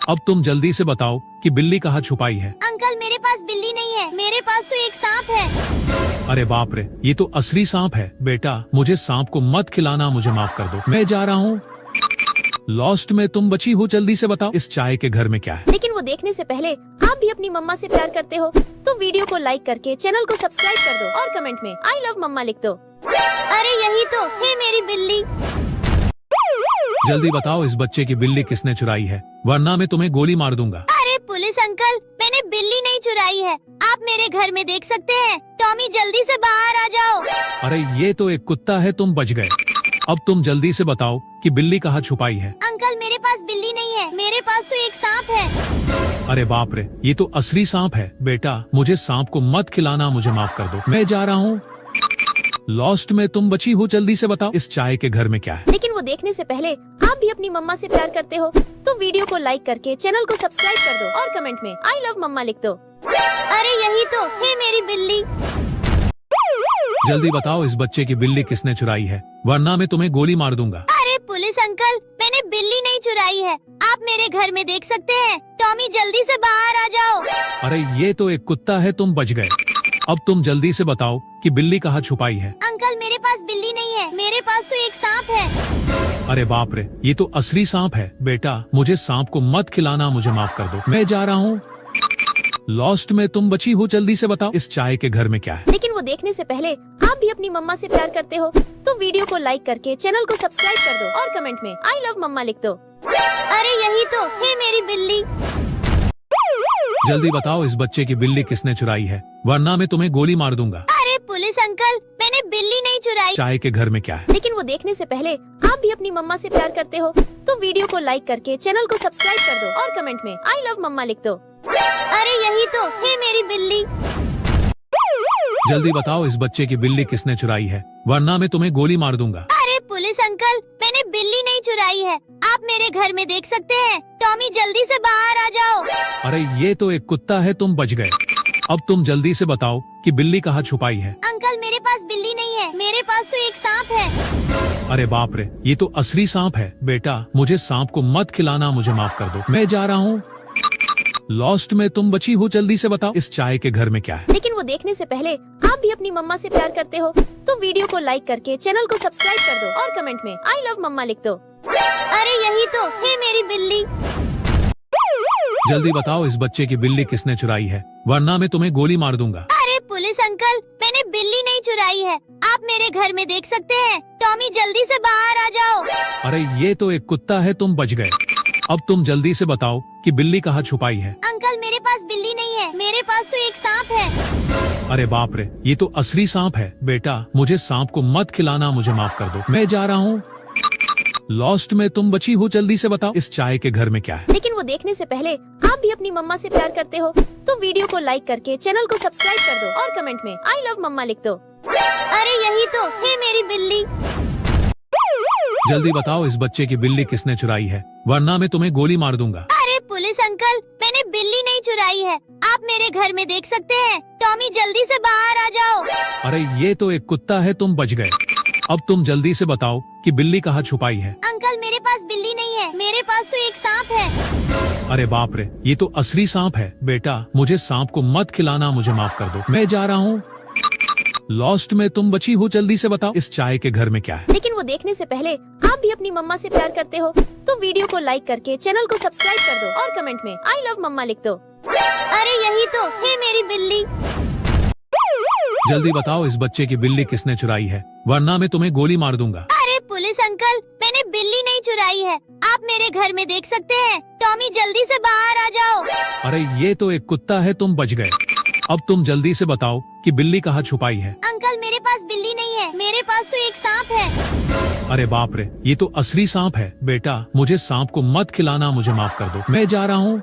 B: अब तुम जल्दी से बताओ कि बिल्ली कहाँ छुपाई है।
A: अंकल मेरे पास बिल्ली नहीं है, मेरे पास तो एक सांप है।
B: अरे बाप रे, ये तो असली सांप है। बेटा मुझे सांप को मत खिलाना, मुझे माफ कर दो, मैं जा रहा हूँ। लॉस्ट में तुम बची हो, जल्दी से बताओ इस चाय के घर में क्या है।
C: लेकिन वो देखने से पहले आप भी अपनी मम्मा से प्यार करते हो तो वीडियो को लाइक करके चैनल को सब्सक्राइब कर दो और कमेंट में आई लव मम्मा लिख दो।
A: अरे यही तो है मेरी बिल्ली।
B: जल्दी बताओ इस बच्चे की बिल्ली किसने चुराई है, वरना मैं तुम्हें गोली मार दूंगा।
A: अरे पुलिस अंकल, मैंने बिल्ली नहीं चुराई है, आप मेरे घर में देख सकते हैं। टॉमी जल्दी से बाहर आ जाओ।
B: अरे ये तो एक कुत्ता है, तुम बच गए। अब तुम जल्दी से बताओ कि बिल्ली कहाँ छुपाई है।
A: अंकल मेरे पास बिल्ली नहीं है, मेरे पास तो एक सांप है।
B: अरे बाप रे, ये तो असली सांप है। बेटा मुझे सांप को मत खिलाना, मुझे माफ कर दो, मैं जा रहा हूँ। लॉस्ट में तुम बची हो, जल्दी से बताओ इस चाय के घर में क्या है।
C: लेकिन वो देखने से पहले आप भी अपनी मम्मा से प्यार करते हो तो वीडियो को लाइक करके चैनल को सब्सक्राइब कर दो और कमेंट में आई लव मम्मा लिख दो।
A: अरे यही तो है मेरी बिल्ली।
B: जल्दी बताओ इस बच्चे की बिल्ली किसने चुराई है, वरना मैं तुम्हें गोली मार दूंगा।
A: अरे पुलिस अंकल, मैंने बिल्ली नहीं चुराई है, आप मेरे घर में देख सकते हैं। टॉमी जल्दी से बाहर आ जाओ।
B: अरे ये तो एक कुत्ता है, तुम बच गए। अब तुम जल्दी से बताओ कि बिल्ली कहाँ छुपाई है।
A: अंकल मेरे पास बिल्ली नहीं है, मेरे पास तो एक सांप है।
B: अरे बाप रे, ये तो असली सांप है। बेटा मुझे सांप को मत खिलाना, मुझे माफ कर दो, मैं जा रहा हूँ। लॉस्ट में तुम बची हो, जल्दी से बताओ इस चाय के घर में क्या है।
C: लेकिन वो देखने से पहले आप भी अपनी मम्मा से प्यार करते हो तो वीडियो को लाइक करके चैनल को सब्सक्राइब कर दो और कमेंट में आई लव मम्मा लिख दो।
A: अरे यही तो है मेरी बिल्ली।
B: जल्दी बताओ इस बच्चे की बिल्ली किसने चुराई है, वरना मैं तुम्हें गोली मार दूंगा।
A: अरे पुलिस अंकल, मैंने बिल्ली नहीं चुराई।
B: चाय के घर में क्या है।
C: लेकिन वो देखने से पहले आप भी अपनी मम्मा से प्यार करते हो तो वीडियो को लाइक करके चैनल को सब्सक्राइब कर दो और कमेंट में आई लव मम्मा लिख दो।
A: अरे यही तो है मेरी बिल्ली।
B: जल्दी बताओ इस बच्चे की बिल्ली किसने चुराई है, वरना मैं तुम्हें गोली मार दूंगा।
A: अरे पुलिस अंकल, मैंने बिल्ली नहीं चुराई है, आप मेरे घर में देख सकते हैं। टॉमी जल्दी से बाहर आ जाओ।
B: अरे ये तो एक कुत्ता है, तुम बच गए। अब तुम जल्दी से बताओ कि बिल्ली कहाँ छुपाई है।
A: अंकल मेरे पास बिल्ली नहीं है, मेरे पास तो एक सांप है।
B: अरे बाप रे, ये तो असली सांप है। बेटा मुझे सांप को मत खिलाना, मुझे माफ कर दो, मैं जा रहा हूँ। लॉस्ट में तुम बची हो, जल्दी से बताओ इस चाय के घर में क्या है।
C: लेकिन वो देखने से पहले आप भी अपनी मम्मा से प्यार करते हो तो वीडियो को लाइक करके चैनल को सब्सक्राइब कर दो और कमेंट में आई लव मम्मा लिख दो।
A: अरे यही तो है मेरी बिल्ली।
B: जल्दी बताओ इस बच्चे की बिल्ली किसने चुराई है, वरना मैं तुम्हें गोली मार दूंगा।
A: अरे पुलिस अंकल, मैंने बिल्ली नहीं चुराई है, आप मेरे घर में देख सकते हैं। टॉमी जल्दी से बाहर आ जाओ।
B: अरे ये तो एक कुत्ता है, तुम बच गए। अब तुम जल्दी से बताओ कि बिल्ली कहाँ छुपाई है।
A: अंकल मेरे पास बिल्ली नहीं है, मेरे पास तो एक सांप है।
B: अरे बाप रे, ये तो असली सांप है। बेटा मुझे सांप को मत खिलाना, मुझे माफ कर दो, मैं जा रहा हूँ। लॉस्ट में तुम बची हो, जल्दी से बताओ इस चाय के घर में क्या है।
C: लेकिन वो देखने से पहले आप भी अपनी मम्मा से प्यार करते हो तो वीडियो को लाइक करके चैनल को सब्सक्राइब कर दो और कमेंट में आई लव मम्मा लिख दो।
A: अरे यही तो है मेरी बिल्ली।
B: जल्दी बताओ इस बच्चे की बिल्ली किसने चुराई है, वरना मैं तुम्हें गोली मार दूंगा।
A: अरे पुलिस अंकल, मैंने बिल्ली नहीं चुराई है, आप मेरे घर में देख सकते हैं। टॉमी जल्दी से बाहर आ जाओ।
B: अरे ये तो एक कुत्ता है, तुम बच गए। अब तुम जल्दी से बताओ कि बिल्ली कहाँ छुपाई है।
A: अंकल मेरे पास बिल्ली नहीं है, मेरे पास तो एक सांप है।
B: अरे बाप रे, ये तो असली सांप है। बेटा मुझे सांप को मत खिलाना, मुझे माफ कर दो, मैं जा रहा हूँ। लॉस्ट में तुम बची हो, जल्दी से बताओ इस चाय के घर में क्या है।
C: लेकिन वो देखने से पहले आप भी अपनी मम्मा से प्यार करते हो तो वीडियो को लाइक करके चैनल को सब्सक्राइब कर दो और कमेंट में आई लव मम्मा लिख दो।
A: अरे यही तो है मेरी बिल्ली।
B: जल्दी बताओ इस बच्चे की बिल्ली किसने चुराई है, वरना मैं तुम्हें गोली मार दूंगा।
A: अरे पुलिस अंकल, मैंने बिल्ली नहीं चुराई है, आप मेरे घर में देख सकते हैं। टॉमी जल्दी से बाहर आ जाओ।
B: अरे ये तो एक कुत्ता है, तुम बच गए। अब तुम जल्दी से बताओ कि बिल्ली कहाँ छुपाई है।
A: अंकल मेरे पास बिल्ली नहीं है, मेरे पास तो एक सांप है।
B: अरे बाप रे, ये तो असली सांप है। बेटा मुझे सांप को मत खिलाना, मुझे माफ कर दो, मैं जा रहा हूँ।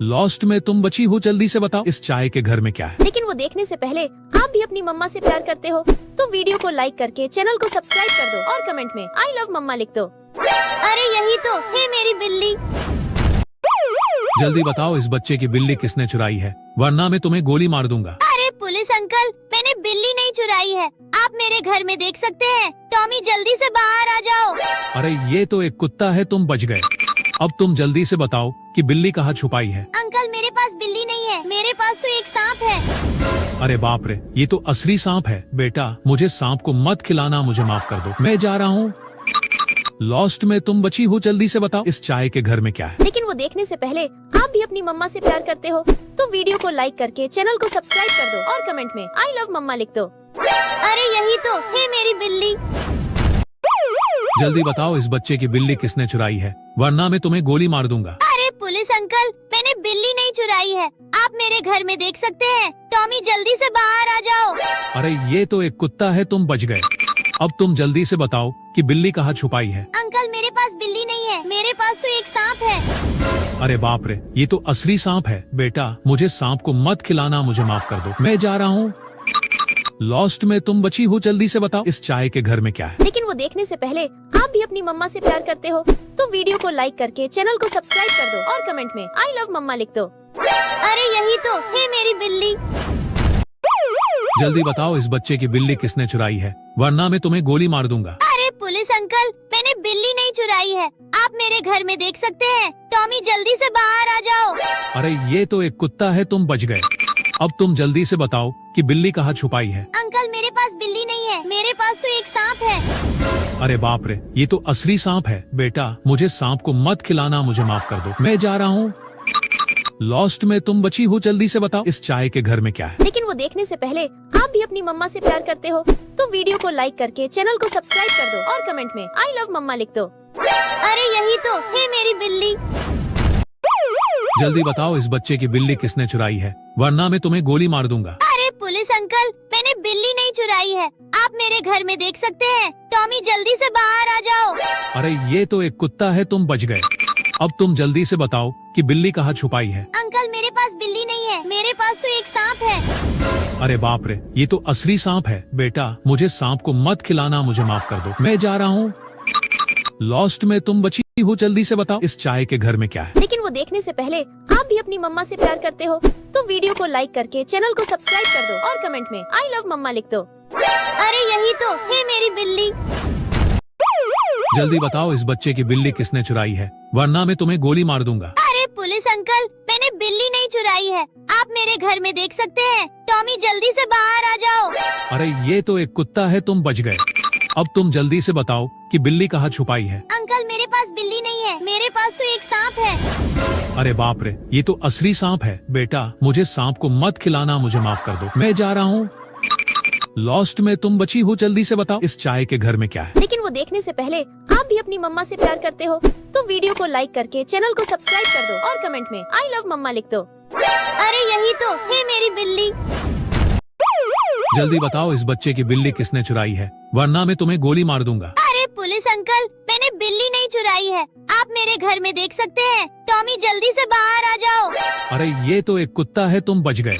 B: लॉस्ट में तुम बची हो, जल्दी से बताओ इस चाय के घर में क्या है।
C: लेकिन वो देखने से पहले आप भी अपनी मम्मा से प्यार करते हो तो वीडियो को लाइक करके चैनल को सब्सक्राइब कर दो और कमेंट में आई लव मम्मा लिख दो।
A: अरे यही तो है मेरी बिल्ली।
B: जल्दी बताओ इस बच्चे की बिल्ली किसने चुराई है, वरना मैं तुम्हें गोली मार दूंगा।
A: अरे पुलिस अंकल, मैंने बिल्ली नहीं चुराई है, आप मेरे घर में देख सकते हैं। टॉमी जल्दी से बाहर आ जाओ।
B: अरे ये तो एक कुत्ता है, तुम बच गए। अब तुम जल्दी से बताओ कि बिल्ली कहाँ छुपाई है।
A: अंकल मेरे पास बिल्ली नहीं है, मेरे पास तो एक सांप है।
B: अरे बाप रे, ये तो असली सांप है। बेटा मुझे सांप को मत खिलाना, मुझे माफ कर दो, मैं जा रहा हूँ। लॉस्ट में तुम बची हो, जल्दी से बताओ इस चाय के घर में क्या है।
C: लेकिन वो देखने से पहले आप भी अपनी मम्मा से प्यार करते हो तो वीडियो को लाइक करके चैनल को सब्सक्राइब कर दो और कमेंट में आई लव मम्मा लिख दो।
A: अरे यही तो है मेरी बिल्ली।
B: जल्दी बताओ इस बच्चे की बिल्ली किसने चुराई है, वरना मैं तुम्हें गोली मार दूंगा।
A: अरे पुलिस अंकल, मैंने बिल्ली नहीं चुराई है, आप मेरे घर में देख सकते हैं। टॉमी जल्दी से बाहर आ जाओ।
B: अरे ये तो एक कुत्ता है, तुम बच गए। अब तुम जल्दी से बताओ कि बिल्ली कहाँ छुपाई है।
A: अंकल मेरे पास बिल्ली नहीं है, मेरे पास तो एक सांप है।
B: अरे बाप रे, ये तो असली सांप है। बेटा मुझे सांप को मत खिलाना, मुझे माफ कर दो, मैं जा रहा हूँ। लॉस्ट में तुम बची हो, जल्दी से बताओ इस चाय के घर में क्या है।
C: लेकिन वो देखने से पहले आप भी अपनी मम्मा से प्यार करते हो तो वीडियो को लाइक करके चैनल को सब्सक्राइब कर दो और कमेंट में आई लव मम्मा लिख दो।
A: अरे यही तो है मेरी बिल्ली।
B: जल्दी बताओ इस बच्चे की बिल्ली किसने चुराई है, वरना मैं तुम्हें गोली मार दूंगा।
A: अरे पुलिस अंकल, मैंने बिल्ली नहीं चुराई है, आप मेरे घर में देख सकते हैं। टॉमी जल्दी से बाहर आ जाओ।
B: अरे ये तो एक कुत्ता है, तुम बच गए। अब तुम जल्दी से बताओ कि बिल्ली कहाँ छुपाई है।
A: अंकल मेरे पास बिल्ली नहीं है, मेरे पास तो एक सांप है।
B: अरे बाप रे, ये तो असली सांप है। बेटा मुझे सांप को मत खिलाना, मुझे माफ कर दो, मैं जा रहा हूँ। लॉस्ट में तुम बची हो, जल्दी से बताओ इस चाय के घर में क्या है।
C: लेकिन वो देखने से पहले आप भी अपनी मम्मा से प्यार करते हो तो वीडियो को लाइक करके चैनल को सब्सक्राइब कर दो और कमेंट में आई लव मम्मा लिख दो।
A: अरे यही तो है मेरी बिल्ली।
B: जल्दी बताओ इस बच्चे की बिल्ली किसने चुराई है, वरना मैं तुम्हें गोली मार दूंगा।
A: अरे पुलिस अंकल, मैंने बिल्ली नहीं चुराई है, आप मेरे घर में देख सकते हैं। टॉमी जल्दी से बाहर आ जाओ।
B: अरे ये तो एक कुत्ता है, तुम बच गए। अब तुम जल्दी से बताओ कि बिल्ली कहाँ छुपाई है।
A: अंकल मेरे पास बिल्ली नहीं है, मेरे पास तो एक सांप है।
B: अरे बाप रे, ये तो असली सांप है। बेटा मुझे सांप को मत खिलाना, मुझे माफ कर दो, मैं जा रहा हूँ। लॉस्ट में तुम बची हो, जल्दी से बताओ इस चाय के घर में क्या है।
C: लेकिन वो देखने से पहले आप भी अपनी मम्मा से प्यार करते हो तो वीडियो को लाइक करके चैनल को सब्सक्राइब कर दो और कमेंट में आई लव मम्मा लिख दो।
A: अरे यही तो है मेरी बिल्ली।
B: जल्दी बताओ इस बच्चे की बिल्ली किसने चुराई है, वरना मैं तुम्हें गोली मार दूंगा।
A: अरे पुलिस अंकल, मैंने बिल्ली नहीं चुराई है, आप मेरे घर में देख सकते हैं। टॉमी जल्दी से बाहर आ जाओ।
B: अरे ये तो एक कुत्ता है, तुम बच गए। अब तुम जल्दी से बताओ कि बिल्ली कहाँ छुपाई है।
A: अंकल मेरे पास बिल्ली नहीं है, मेरे पास तो एक सांप है।
B: अरे बाप रे, ये तो असली सांप है। बेटा मुझे सांप को मत खिलाना, मुझे माफ कर दो, मैं जा रहा हूँ। लॉस्ट में तुम बची हो, जल्दी से बताओ इस चाय के घर में क्या है।
C: लेकिन वो देखने से पहले आप भी अपनी मम्मा से प्यार करते हो तो वीडियो को लाइक करके चैनल को सब्सक्राइब कर दो और कमेंट में आई लव मम्मा लिख दो।
A: अरे यही तो है मेरी बिल्ली।
B: जल्दी बताओ इस बच्चे की बिल्ली किसने चुराई है, वरना मैं तुम्हें गोली मार दूंगा।
A: अरे पुलिस अंकल, मैंने बिल्ली नहीं चुराई है, आप मेरे घर में देख सकते हैं। टॉमी जल्दी से बाहर आ जाओ।
B: अरे ये तो एक कुत्ता है, तुम बच गए।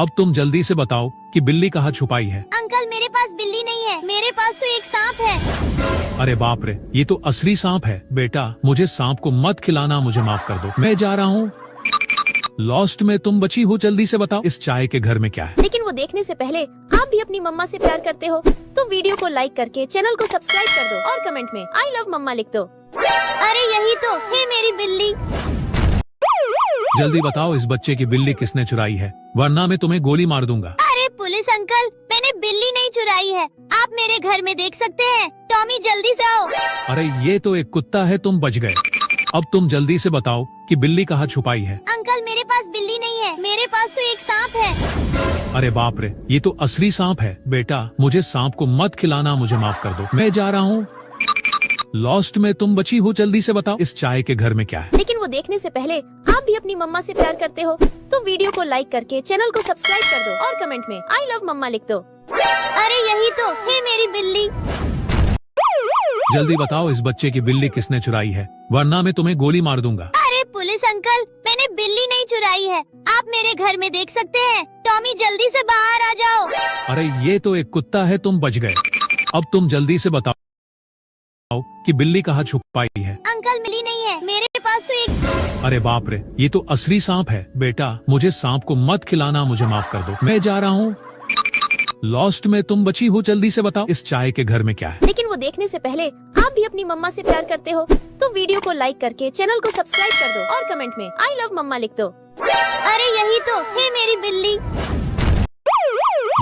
B: अब तुम जल्दी से बताओ कि बिल्ली कहाँ छुपाई है।
A: अंकल मेरे पास बिल्ली नहीं है, मेरे पास तो एक सांप है।
B: अरे बाप रे, ये तो असली सांप है। बेटा मुझे सांप को मत खिलाना, मुझे माफ कर दो, मैं जा रहा हूँ। लॉस्ट में तुम बची हो, जल्दी से बताओ इस चाय के घर में क्या है।
C: लेकिन वो देखने से पहले आप भी अपनी मम्मा से प्यार करते हो तो वीडियो को लाइक करके चैनल को सब्सक्राइब कर दो और कमेंट में आई लव मम्मा लिख दो।
A: अरे यही तो है मेरी बिल्ली।
B: जल्दी बताओ इस बच्चे की बिल्ली किसने चुराई है, वरना मैं तुम्हें गोली मार दूंगा।
A: अरे पुलिस अंकल, मैंने बिल्ली नहीं चुराई है, आप मेरे घर में देख सकते हैं। टॉमी जल्दी से आओ।
B: अरे ये तो एक कुत्ता है, तुम बच गए। अब तुम जल्दी से बताओ कि बिल्ली कहाँ छुपाई है।
A: अंकल मेरे पास बिल्ली नहीं है, मेरे पास तो एक सांप है।
B: अरे बाप रे, ये तो असली सांप है। बेटा मुझे सांप को मत खिलाना, मुझे माफ कर दो, मैं जा रहा हूँ। लॉस्ट में तुम बची हो, जल्दी से बताओ इस चाय के घर में क्या है।
C: लेकिन वो देखने से पहले आप भी अपनी मम्मा से प्यार करते हो तो वीडियो को लाइक करके चैनल को सब्सक्राइब कर दो और कमेंट में आई लव मम्मा लिख दो।
A: अरे यही तो है मेरी बिल्ली।
B: जल्दी बताओ इस बच्चे की बिल्ली किसने चुराई है, वरना मैं तुम्हें गोली मार दूंगा।
A: अरे पुलिस अंकल, मैंने बिल्ली नहीं चुराई है, आप मेरे घर में देख सकते हैं। टॉमी जल्दी से बाहर आ जाओ।
B: अरे ये तो एक कुत्ता है, तुम बच गए। अब तुम जल्दी से बताओ कि बिल्ली कहाँ छुपाई है।
A: अंकल मिली नहीं है, मेरे पास तो एक।
B: अरे बाप रे, ये तो असली सांप है। बेटा मुझे सांप को मत खिलाना, मुझे माफ कर दो, मैं जा रहा हूँ। लॉस्ट में तुम बची हो, जल्दी से बताओ इस चाय के घर में क्या है।
C: लेकिन वो देखने से पहले आप भी अपनी मम्मा से प्यार करते हो तो वीडियो को लाइक करके चैनल को सब्सक्राइब कर दो और कमेंट में आई लव मम्मा लिख दो।
A: अरे यही तो है मेरी बिल्ली।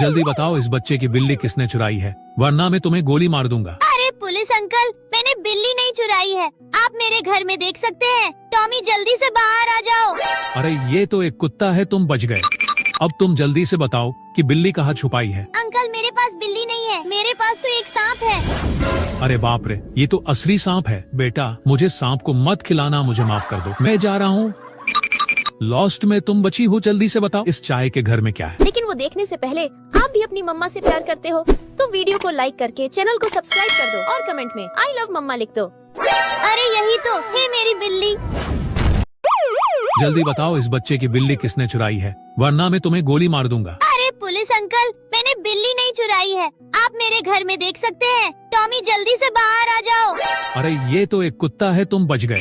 B: जल्दी बताओ इस बच्चे की बिल्ली किसने चुराई है, वरना मैं तुम्हें गोली मार दूंगा।
A: अरे पुलिस अंकल, मैंने बिल्ली नहीं चुराई है, आप मेरे घर में देख सकते हैं। टॉमी जल्दी से बाहर आ जाओ।
B: अरे ये तो एक कुत्ता है, तुम बच गए। अब तुम जल्दी से बताओ कि बिल्ली कहाँ छुपाई है।
A: अंकल मेरे पास बिल्ली नहीं है, मेरे पास तो एक सांप है।
B: अरे बाप रे, ये तो असली सांप है। बेटा मुझे सांप को मत खिलाना, मुझे माफ कर दो, मैं जा रहा हूँ। लॉस्ट में तुम बची हो, जल्दी से बताओ इस चाय के घर में क्या है।
C: लेकिन वो देखने से पहले आप भी अपनी मम्मा से प्यार करते हो तो वीडियो को लाइक करके चैनल को सब्सक्राइब कर दो और कमेंट में आई लव मम्मा लिख दो।
A: अरे यही तो है मेरी बिल्ली।
B: जल्दी बताओ इस बच्चे की बिल्ली किसने चुराई है, वरना मैं तुम्हें गोली मार दूंगा।
A: अरे पुलिस अंकल, मैंने बिल्ली नहीं चुराई है, आप मेरे घर में देख सकते हैं। टॉमी जल्दी से बाहर आ जाओ।
B: अरे ये तो एक कुत्ता है, तुम बच गए।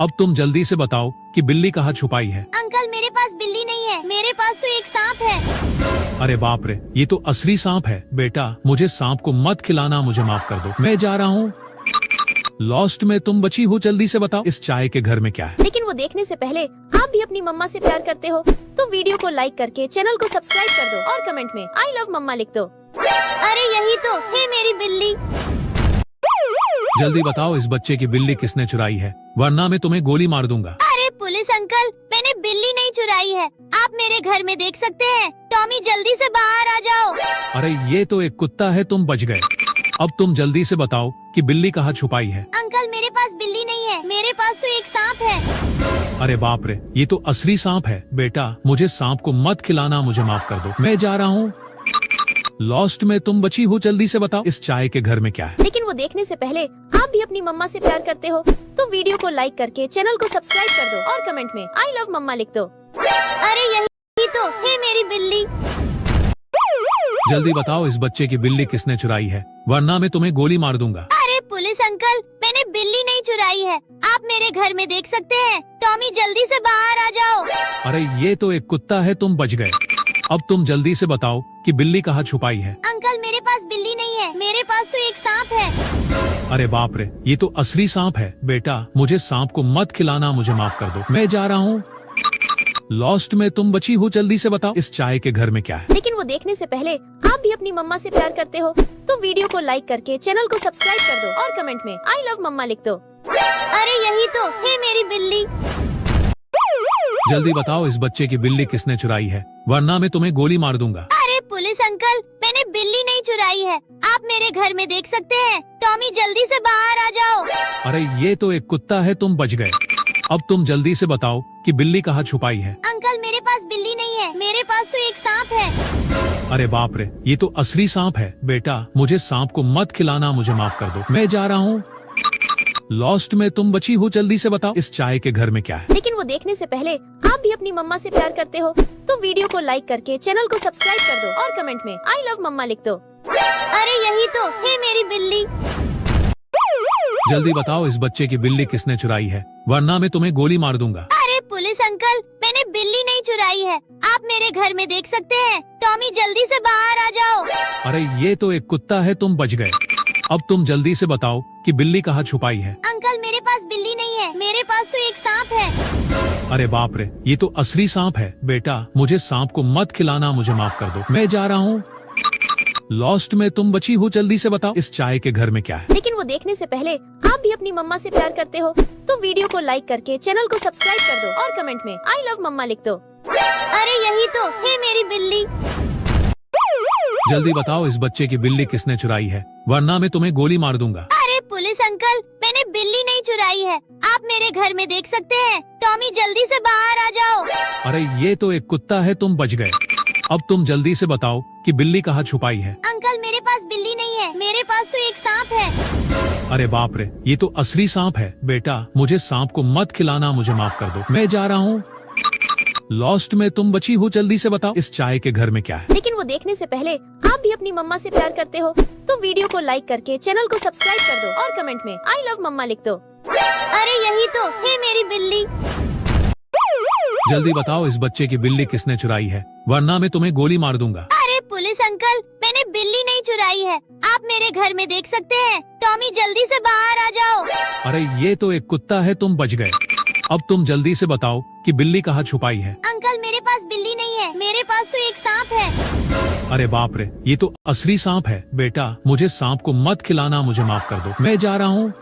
B: अब तुम जल्दी से बताओ कि बिल्ली कहाँ छुपाई है।
A: अंकल मेरे पास बिल्ली नहीं है, मेरे पास तो एक सांप है।
B: अरे बाप रे, ये तो असली सांप है। बेटा मुझे सांप को मत खिलाना, मुझे माफ कर दो, मैं जा रहा हूँ। लॉस्ट में तुम बची हो, जल्दी से बताओ इस चाय के घर में क्या है।
C: लेकिन वो देखने से पहले आप भी अपनी मम्मा से प्यार करते हो तो वीडियो को लाइक करके चैनल को सब्सक्राइब कर दो और कमेंट में आई लव मम्मा लिख दो।
A: अरे यही तो है मेरी बिल्ली।
B: जल्दी बताओ इस बच्चे की बिल्ली किसने चुराई है, वरना मैं तुम्हें गोली मार दूंगा।
A: अरे पुलिस अंकल, मैंने बिल्ली नहीं चुराई है, आप मेरे घर में देख सकते हैं। टॉमी जल्दी से बाहर आ जाओ।
B: अरे ये तो एक कुत्ता है, तुम बच गए। अब तुम जल्दी से बताओ कि बिल्ली कहाँ छुपाई है।
A: अंकल मेरे पास बिल्ली नहीं है, मेरे पास तो एक सांप है।
B: अरे बाप रे, ये तो असली सांप है। बेटा मुझे सांप को मत खिलाना, मुझे माफ कर दो, मैं जा रहा हूँ। लॉस्ट में तुम बची हो, जल्दी से बताओ इस चाय के घर में क्या है।
C: लेकिन वो देखने से पहले आप भी अपनी मम्मा से प्यार करते हो तो वीडियो को लाइक करके चैनल को सब्सक्राइब कर दो और कमेंट में आई लव मम्मा लिख दो।
A: अरे यही तो है मेरी बिल्ली।
B: जल्दी बताओ इस बच्चे की बिल्ली किसने चुराई है, वरना मैं तुम्हें गोली मार दूंगा।
A: अरे पुलिस अंकल, मैंने बिल्ली नहीं चुराई है, आप मेरे घर में देख सकते हैं। टॉमी जल्दी से बाहर आ जाओ।
B: अरे ये तो एक कुत्ता है, तुम बच गए। अब तुम जल्दी से बताओ कि बिल्ली कहाँ छुपाई है।
A: अंकल मेरे पास बिल्ली नहीं है, मेरे पास तो एक सांप है।
B: अरे बाप रे, ये तो असली सांप है। बेटा मुझे सांप को मत खिलाना, मुझे माफ कर दो, मैं जा रहा हूँ। लॉस्ट में तुम बची हो, जल्दी से बताओ इस चाय के घर में क्या है।
C: लेकिन वो देखने से पहले आप भी अपनी मम्मा से प्यार करते हो तो वीडियो को लाइक करके चैनल को सब्सक्राइब कर दो और कमेंट में आई लव मम्मा लिख दो।
A: अरे यही तो है मेरी बिल्ली।
B: जल्दी बताओ इस बच्चे की बिल्ली किसने चुराई है, वरना मैं तुम्हें गोली मार दूंगा।
A: अरे पुलिस अंकल, मैंने बिल्ली नहीं चुराई है, आप मेरे घर में देख सकते हैं। टॉमी जल्दी से बाहर आ जाओ।
B: अरे ये तो एक कुत्ता है, तुम बच गए। अब तुम जल्दी से बताओ कि बिल्ली कहाँ छुपाई है।
A: अंकल मेरे पास बिल्ली नहीं है, मेरे पास तो एक सांप है।
B: अरे बाप रे, ये तो असली सांप है। बेटा मुझे सांप को मत खिलाना, मुझे माफ कर दो, मैं जा रहा हूँ। लॉस्ट में तुम बची हो, जल्दी से बताओ इस चाय के घर में क्या है।
C: लेकिन वो देखने से पहले आप भी अपनी मम्मा से प्यार करते हो तो वीडियो को लाइक करके चैनल को सब्सक्राइब कर दो और कमेंट में आई लव मम्मा लिख दो।
A: अरे यही तो है मेरी बिल्ली।
B: जल्दी बताओ इस बच्चे की बिल्ली किसने चुराई है, वरना मैं तुम्हें गोली मार दूंगा।
A: अरे पुलिस अंकल, मैंने बिल्ली नहीं चुराई है, आप मेरे घर में देख सकते हैं। टॉमी जल्दी से बाहर आ जाओ।
B: अरे ये तो एक कुत्ता है, तुम बच गए। अब तुम जल्दी से बताओ कि बिल्ली कहाँ छुपाई है।
A: अंकल मेरे पास बिल्ली नहीं है, मेरे पास तो एक सांप है।
B: अरे बाप रे, ये तो असली सांप है। बेटा मुझे सांप को मत खिलाना, मुझे माफ कर दो, मैं जा रहा हूँ। लॉस्ट में तुम बची हो, जल्दी से बताओ इस चाय के घर में क्या है।
C: लेकिन वो देखने से पहले आप भी अपनी मम्मा से प्यार करते हो तो वीडियो को लाइक करके चैनल को सब्सक्राइब कर दो और कमेंट में आई लव मम्मा लिख दो।
A: अरे यही तो है मेरी बिल्ली।
B: जल्दी बताओ इस बच्चे की बिल्ली किसने चुराई है, वरना मैं तुम्हें गोली मार दूंगा।
A: अरे पुलिस अंकल, मैंने बिल्ली नहीं चुराई है, आप मेरे घर में देख सकते हैं। टॉमी जल्दी से बाहर आ जाओ।
B: अरे ये तो एक कुत्ता है, तुम बच गए। अब तुम जल्दी से बताओ कि बिल्ली कहाँ छुपाई है।
A: अंकल मेरे पास बिल्ली नहीं है, मेरे पास तो एक सांप है।
B: अरे बाप रे, ये तो असली सांप है। बेटा मुझे सांप को मत खिलाना, मुझे माफ कर दो, मैं जा रहा हूँ। लॉस्ट में तुम बची हो, जल्दी से बताओ इस चाय के घर में क्या है।
C: लेकिन वो देखने से पहले आप भी अपनी मम्मा से प्यार करते हो तो वीडियो को लाइक करके चैनल को सब्सक्राइब कर दो और कमेंट में आई लव मम्मा लिख दो।
A: अरे यही तो है मेरी बिल्ली।
B: जल्दी बताओ इस बच्चे की बिल्ली किसने चुराई है, वरना मैं तुम्हें गोली मार दूंगा।
A: अरे पुलिस अंकल, मैंने बिल्ली नहीं चुराई है, आप मेरे घर में देख सकते हैं। टॉमी जल्दी से बाहर आ जाओ।
B: अरे ये तो एक कुत्ता है, तुम बच गए। अब तुम जल्दी से बताओ कि बिल्ली कहाँ छुपाई है।
A: अंकल मेरे पास बिल्ली नहीं है, मेरे पास तो एक सांप है।
B: अरे बाप रे, ये तो असली सांप है। बेटा मुझे सांप को मत खिलाना, मुझे माफ कर दो, मैं जा रहा हूँ।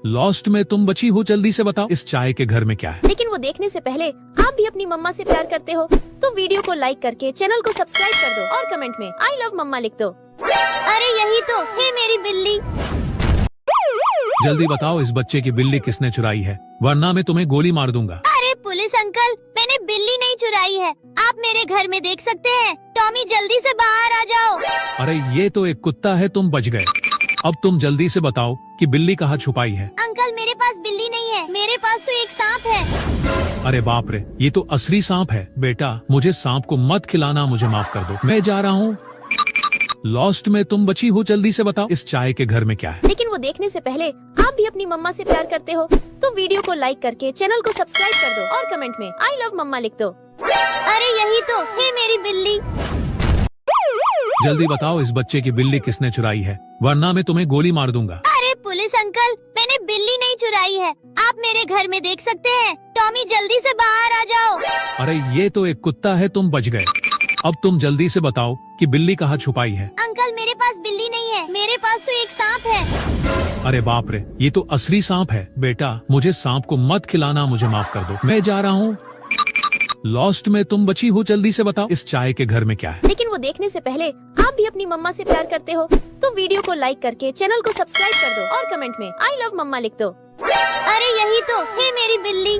B: लॉस्ट में तुम बची हो, जल्दी से बताओ इस चाय के घर में क्या है।
C: लेकिन वो देखने से पहले आप भी अपनी मम्मा से प्यार करते हो तो वीडियो को लाइक करके चैनल को सब्सक्राइब कर दो और कमेंट में आई लव मम्मा लिख दो।
A: अरे यही तो है मेरी बिल्ली।
B: जल्दी बताओ इस बच्चे की बिल्ली किसने चुराई है, वरना मैं तुम्हें गोली मार दूंगा।
A: अरे पुलिस अंकल, मैंने बिल्ली नहीं चुराई है, आप मेरे घर में देख सकते हैं। टॉमी जल्दी से बाहर आ जाओ।
B: अरे ये तो एक कुत्ता है, तुम बच गए। अब तुम जल्दी से बताओ कि बिल्ली कहाँ छुपाई है।
A: अंकल मेरे पास बिल्ली नहीं है, मेरे पास तो एक सांप है।
B: अरे बाप रे, ये तो असली सांप है। बेटा मुझे सांप को मत खिलाना, मुझे माफ कर दो, मैं जा रहा हूँ। लॉस्ट में तुम बची हो, जल्दी से बताओ इस चाय के घर में क्या है।
C: लेकिन वो देखने से पहले आप भी अपनी मम्मा से प्यार करते हो तो वीडियो को लाइक करके चैनल को सब्सक्राइब कर दो और कमेंट में आई लव मम्मा लिख दो।
A: अरे यही तो है मेरी बिल्ली।
B: जल्दी बताओ इस बच्चे की बिल्ली किसने चुराई है, वरना मैं तुम्हें गोली मार दूंगा।
A: अरे पुलिस अंकल, मैंने बिल्ली नहीं चुराई है, आप मेरे घर में देख सकते हैं। टॉमी जल्दी से बाहर आ जाओ।
B: अरे ये तो एक कुत्ता है, तुम बच गए। अब तुम जल्दी से बताओ कि बिल्ली कहाँ छुपाई है।
A: अंकल मेरे पास बिल्ली नहीं है, मेरे पास तो एक सांप है।
B: अरे बाप रे, ये तो असली सांप है। बेटा मुझे सांप को मत खिलाना, मुझे माफ कर दो, मैं जा रहा हूँ। लॉस्ट में तुम बची हो, जल्दी से बताओ इस चाय के घर में क्या है।
C: लेकिन वो देखने से पहले आप भी अपनी मम्मा से प्यार करते हो तो वीडियो को लाइक करके चैनल को सब्सक्राइब कर दो और कमेंट में आई लव मम्मा लिख दो।
A: अरे यही तो है मेरी बिल्ली।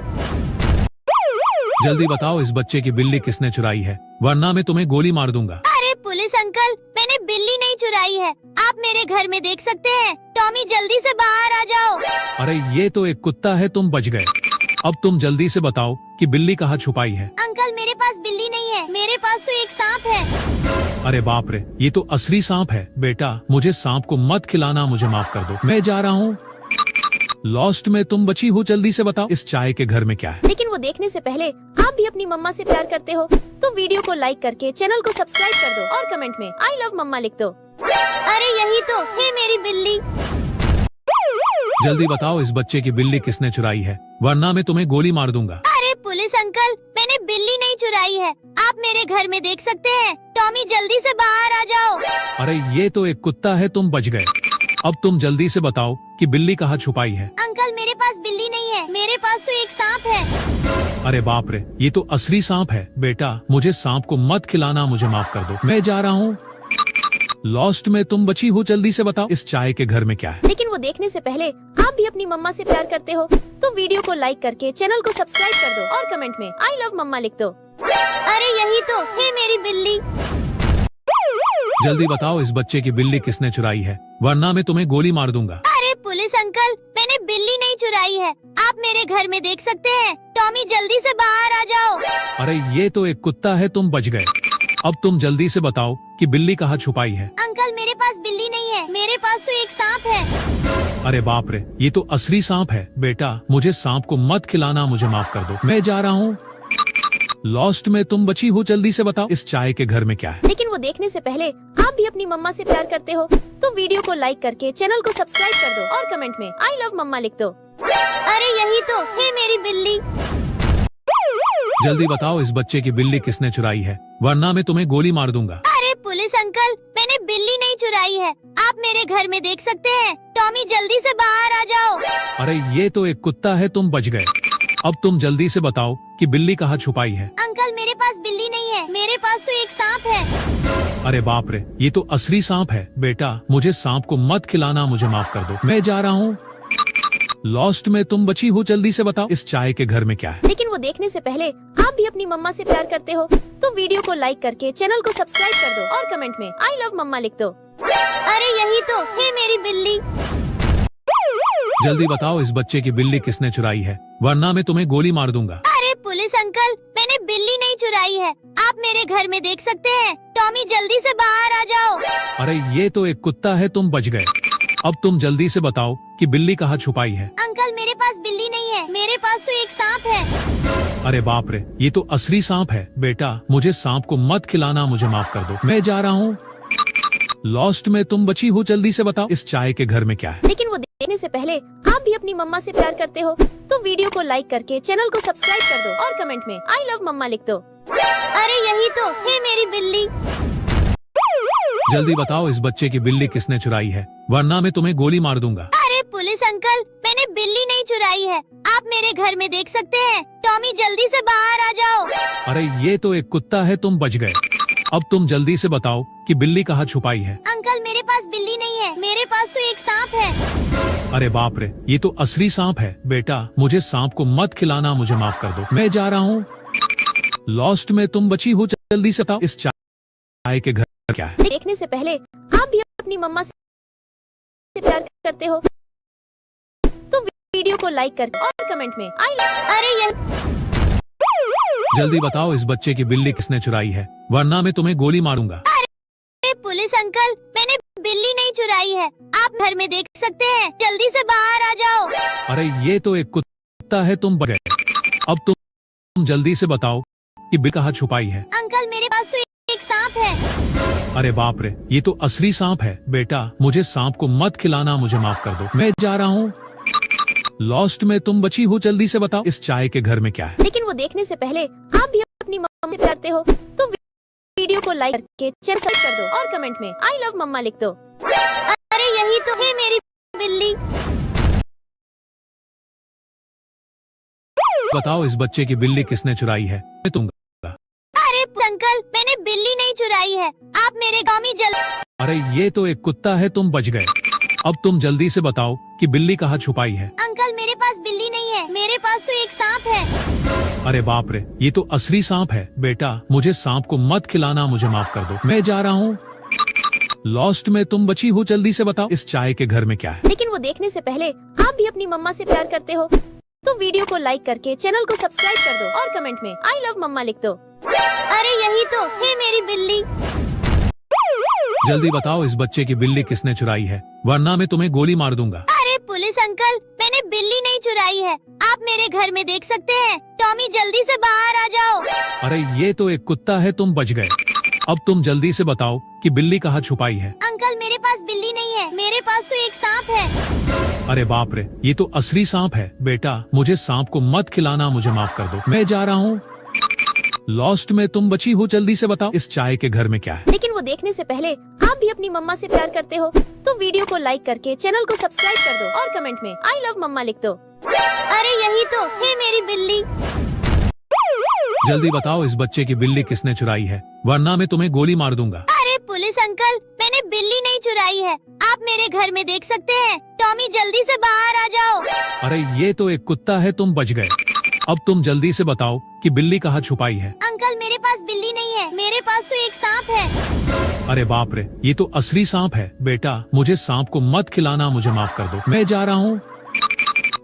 B: जल्दी बताओ इस बच्चे की बिल्ली किसने चुराई है, वरना मैं तुम्हें गोली मार दूंगा।
A: अरे पुलिस अंकल, मैंने बिल्ली नहीं चुराई है, आप मेरे घर में देख सकते हैं। टॉमी जल्दी से बाहर आ जाओ।
B: अरे ये तो एक कुत्ता है, तुम बच गए। अब तुम जल्दी से बताओ कि बिल्ली कहाँ छुपाई है।
A: अंकल मेरे पास बिल्ली नहीं है, मेरे पास तो एक सांप है।
B: अरे बाप रे, ये तो असली सांप है। बेटा मुझे सांप को मत खिलाना, मुझे माफ कर दो, मैं जा रहा हूँ। लॉस्ट में तुम बची हो, जल्दी से बताओ इस चाय के घर में क्या है।
C: लेकिन वो देखने से पहले आप भी अपनी मम्मा से प्यार करते हो तो वीडियो को लाइक करके चैनल को सब्सक्राइब कर दो और कमेंट में आई लव मम्मा लिख दो।
A: अरे यही तो है मेरी बिल्ली।
B: जल्दी बताओ इस बच्चे की बिल्ली किसने चुराई है, वरना मैं तुम्हें गोली मार दूंगा।
A: अरे पुलिस अंकल, मैंने बिल्ली नहीं चुराई है, आप मेरे घर में देख सकते हैं। टॉमी जल्दी से बाहर आ जाओ।
B: अरे ये तो एक कुत्ता है, तुम बच गए। अब तुम जल्दी से बताओ कि बिल्ली कहाँ छुपाई है।
A: अंकल मेरे पास बिल्ली नहीं है, मेरे पास तो एक सांप है।
B: अरे बाप रे, ये तो असली सांप है। बेटा मुझे सांप को मत खिलाना, मुझे माफ कर दो, मैं जा रहा हूँ। लॉस्ट में तुम बची हो, जल्दी से बताओ इस चाय के घर में क्या है।
C: लेकिन वो देखने से पहले आप भी अपनी मम्मा से प्यार करते हो तो वीडियो को लाइक करके चैनल को सब्सक्राइब कर दो और कमेंट में आई लव मम्मा लिख दो।
A: अरे यही तो है मेरी बिल्ली।
B: जल्दी बताओ इस बच्चे की बिल्ली किसने चुराई है, वरना मैं तुम्हें गोली मार दूंगा।
A: अरे पुलिस अंकल, मैंने बिल्ली नहीं चुराई है, आप मेरे घर में देख सकते हैं। टॉमी जल्दी से बाहर आ जाओ।
B: अरे ये तो एक कुत्ता है, तुम बच गए। अब तुम जल्दी से बताओ कि बिल्ली कहाँ छुपाई है।
A: अंकल मेरे पास बिल्ली नहीं है, मेरे पास तो एक सांप है।
B: अरे बाप रे, ये तो असली सांप है। बेटा मुझे सांप को मत खिलाना, मुझे माफ कर दो, मैं जा रहा हूँ। लॉस्ट में तुम बची हो, जल्दी से बताओ इस चाय के घर में क्या है।
C: लेकिन वो देखने से पहले आप भी अपनी मम्मा से प्यार करते हो तो वीडियो को लाइक करके चैनल को सब्सक्राइब कर दो और कमेंट में आई लव मम्मा लिख दो।
A: अरे यही तो है मेरी बिल्ली।
B: जल्दी बताओ इस बच्चे की बिल्ली किसने चुराई है, वरना मैं तुम्हें गोली मार दूंगा।
A: अरे पुलिस अंकल, मैंने बिल्ली नहीं चुराई है, आप मेरे घर में देख सकते हैं। टॉमी जल्दी से बाहर आ जाओ।
B: अरे ये तो एक कुत्ता है, तुम बच गए। अब तुम जल्दी से बताओ कि बिल्ली कहाँ छुपाई है।
A: अंकल मेरे पास बिल्ली नहीं है, मेरे पास तो एक सांप है।
B: अरे बाप रे, ये तो असली सांप है। बेटा मुझे सांप को मत खिलाना, मुझे माफ कर दो, मैं जा रहा हूँ। लॉस्ट में तुम बची हो, जल्दी से बताओ इस चाय के घर में क्या है।
C: लेकिन वो देखने से पहले आप भी अपनी मम्मा से प्यार करते हो तो वीडियो को लाइक करके चैनल को सब्सक्राइब कर दो और कमेंट में आई लव मम्मा लिख दो।
A: अरे यही तो है मेरी बिल्ली।
B: जल्दी बताओ इस बच्चे की बिल्ली किसने चुराई है, वरना मैं तुम्हें गोली मार दूंगा।
A: अरे पुलिस अंकल, मैंने बिल्ली नहीं चुराई है, आप मेरे घर में देख सकते हैं। टॉमी जल्दी से बाहर आ जाओ।
B: अरे ये तो एक कुत्ता है, तुम बच गए। अब तुम जल्दी से बताओ कि बिल्ली कहाँ छुपाई है।
A: अंकल मेरे पास बिल्ली नहीं है, मेरे पास तो एक सांप है।
B: अरे बाप रे, ये तो असली सांप है। बेटा मुझे सांप को मत खिलाना, मुझे माफ कर दो, मैं जा रहा हूँ। लॉस्ट में तुम बची हो, जल्दी से बताओ इस चाय के घर में क्या है।
C: लेकिन वो देखने से पहले आप भी अपनी मम्मा से प्यार करते हो तो वीडियो को लाइक करके चैनल को सब्सक्राइब कर दो और कमेंट में आई लव मम्मा लिख दो।
A: अरे यही तो है मेरी बिल्ली।
B: जल्दी बताओ इस बच्चे की बिल्ली किसने चुराई है, वरना मैं तुम्हें गोली मार दूंगा।
A: अरे पुलिस अंकल, मैंने बिल्ली नहीं चुराई है, आप मेरे घर में देख सकते हैं। टॉमी जल्दी से बाहर आ जाओ।
B: अरे ये तो एक कुत्ता है, तुम बच गए। अब तुम जल्दी से बताओ कि बिल्ली कहाँ छुपाई है।
A: अंकल मेरे पास बिल्ली नहीं है, मेरे पास तो एक सांप है।
B: अरे बाप रे, ये तो असली सांप है। बेटा मुझे सांप को मत खिलाना, मुझे माफ कर दो, मैं जा रहा हूँ। लॉस्ट में तुम बची हो, जल्दी से बताओ इस चाय के घर क्या है।
C: देखने से पहले आप भी अपनी मम्मा से प्यार करते हो तो वीडियो को लाइक करके और कमेंट में आई लव।
A: अरे यह
B: जल्दी बताओ इस बच्चे की बिल्ली किसने चुराई है, वरना मैं तुम्हें गोली मारूंगा।
A: अरे पुलिस अंकल, मैंने बिल्ली नहीं चुराई है, आप घर में देख सकते हैं। जल्दी से बाहर आ जाओ।
B: अरे ये तो एक कुत्ता है, तुम बच गए। अब तुम जल्दी से बताओ कि बिल्ली कहाँ छुपाई है।
A: अंकल मेरे पास तो एक सांप है।
B: अरे बाप रे, ये तो असली सांप है। बेटा मुझे सांप को मत खिलाना, मुझे माफ कर दो, मैं जा रहा हूँ। लॉस्ट में तुम बची हो, जल्दी से बताओ इस चाय के घर में क्या है।
C: लेकिन वो देखने से पहले आप भी अपनी मम्मा से प्यार करते हो तो वीडियो को लाइक करके चैनल सब्सक्राइब कर दो और कमेंट में आई लव मम्मा लिख दो।
A: अरे यही तो है मेरी बिल्ली।
B: बताओ इस बच्चे की बिल्ली किसने चुराई है, मैं दूंगा।
A: अरे अंकल, मैंने बिल्ली नहीं चुराई है, आप मेरे गाँव में
B: अरे ये तो एक कुत्ता है, तुम बच गए। अब तुम जल्दी से बताओ कि बिल्ली कहाँ छुपाई है।
A: अंकल मेरे पास बिल्ली नहीं है, मेरे पास तो एक सांप है।
B: अरे बाप रे, ये तो असली सांप है। बेटा मुझे सांप को मत खिलाना, मुझे माफ कर दो, मैं जा रहा हूँ। लॉस्ट में तुम बची हो, जल्दी से बताओ इस चाय के घर में क्या है।
C: लेकिन वो देखने से पहले आप भी अपनी मम्मा से प्यार करते हो तो वीडियो को लाइक करके चैनल को सब्सक्राइब कर दो और कमेंट में आई लव मम्मा लिख दो।
A: अरे यही तो है मेरी बिल्ली।
B: जल्दी बताओ इस बच्चे की बिल्ली किसने चुराई है, वरना मैं तुम्हें गोली मार दूंगा।
A: अरे पुलिस अंकल, मैंने बिल्ली नहीं चुराई है, आप मेरे घर में देख सकते हैं। टॉमी जल्दी से बाहर आ जाओ।
B: अरे ये तो एक कुत्ता है, तुम बच गए। अब तुम जल्दी से बताओ कि बिल्ली कहाँ छुपाई है।
A: अंकल मेरे पास बिल्ली नहीं है, मेरे पास तो एक सांप है।
B: अरे बाप रे, ये तो असली सांप है। बेटा मुझे सांप को मत खिलाना, मुझे माफ कर दो, मैं जा रहा हूँ। लॉस्ट में तुम बची हो, जल्दी से बताओ इस चाय के घर में क्या है।
C: लेकिन वो देखने से पहले आप भी अपनी मम्मा से प्यार करते हो तो वीडियो को लाइक करके चैनल को सब्सक्राइब कर दो और कमेंट में आई लव मम्मा लिख दो।
A: अरे यही तो है मेरी बिल्ली।
B: जल्दी बताओ इस बच्चे की बिल्ली किसने चुराई है, वरना मैं तुम्हें गोली मार दूंगा।
A: अरे पुलिस अंकल, मैंने बिल्ली नहीं चुराई है, आप मेरे घर में देख सकते हैं। टॉमी जल्दी से बाहर आ जाओ।
B: अरे ये तो एक कुत्ता है, तुम बच गए। अब तुम जल्दी से बताओ कि बिल्ली कहाँ छुपाई है।
A: अंकल मेरे पास बिल्ली नहीं है, मेरे पास तो एक सांप है।
B: अरे बाप रे, ये तो असली सांप है। बेटा मुझे सांप को मत खिलाना, मुझे माफ कर दो, मैं जा रहा हूँ।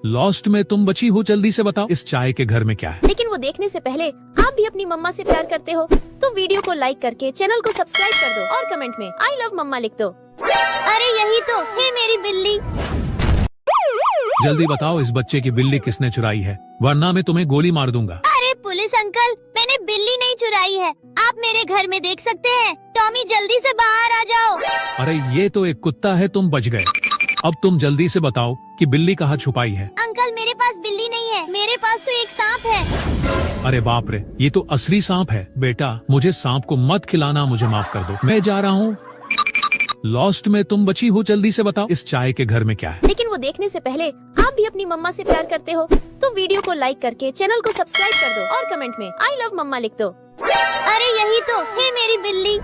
B: लॉस्ट में तुम बची हो, जल्दी से बताओ इस चाय के घर में क्या है।
C: लेकिन वो देखने से पहले आप भी अपनी मम्मा से प्यार करते हो तो वीडियो को लाइक करके चैनल को सब्सक्राइब कर दो और कमेंट में आई लव मम्मा लिख दो।
A: अरे यही तो है मेरी बिल्ली।
B: जल्दी बताओ इस बच्चे की बिल्ली किसने चुराई है, वरना मैं तुम्हें गोली मार दूंगा।
A: अरे पुलिस अंकल, मैंने बिल्ली नहीं चुराई है, आप मेरे घर में देख सकते हैं। टॉमी जल्दी से बाहर आ जाओ।
B: अरे ये तो एक कुत्ता है, तुम बच गए। अब तुम जल्दी से बताओ कि बिल्ली कहाँ छुपाई है।
A: अंकल मेरे पास बिल्ली नहीं है, मेरे पास तो एक सांप है।
B: अरे बाप रे, ये तो असली सांप है। बेटा मुझे सांप को मत खिलाना, मुझे माफ कर दो, मैं जा रहा हूँ। लॉस्ट में तुम बची हो, जल्दी से बताओ इस चाय के घर में क्या है।
C: लेकिन वो देखने से पहले आप भी अपनी मम्मा से प्यार करते हो तो वीडियो को लाइक करके चैनल को सब्सक्राइब कर दो और कमेंट में आई लव मम्मा लिख दो।
A: अरे यही तो है मेरी बिल्ली।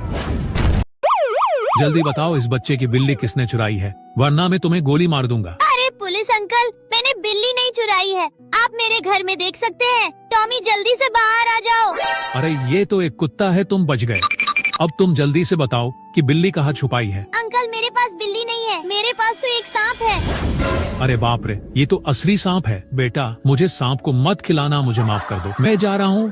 B: जल्दी बताओ इस बच्चे की बिल्ली किसने चुराई है, वरना मैं तुम्हें गोली मार दूंगा।
A: अरे पुलिस अंकल, मैंने बिल्ली नहीं चुराई है, आप मेरे घर में देख सकते हैं। टॉमी जल्दी से बाहर आ जाओ।
B: अरे ये तो एक कुत्ता है, तुम बच गए। अब तुम जल्दी से बताओ कि बिल्ली कहाँ छुपाई है।
A: अंकल मेरे पास बिल्ली नहीं है, मेरे पास तो एक सांप है।
B: अरे बाप रे, ये तो असली सांप है। बेटा मुझे सांप को मत खिलाना, मुझे माफ कर दो, मैं जा रहा हूँ।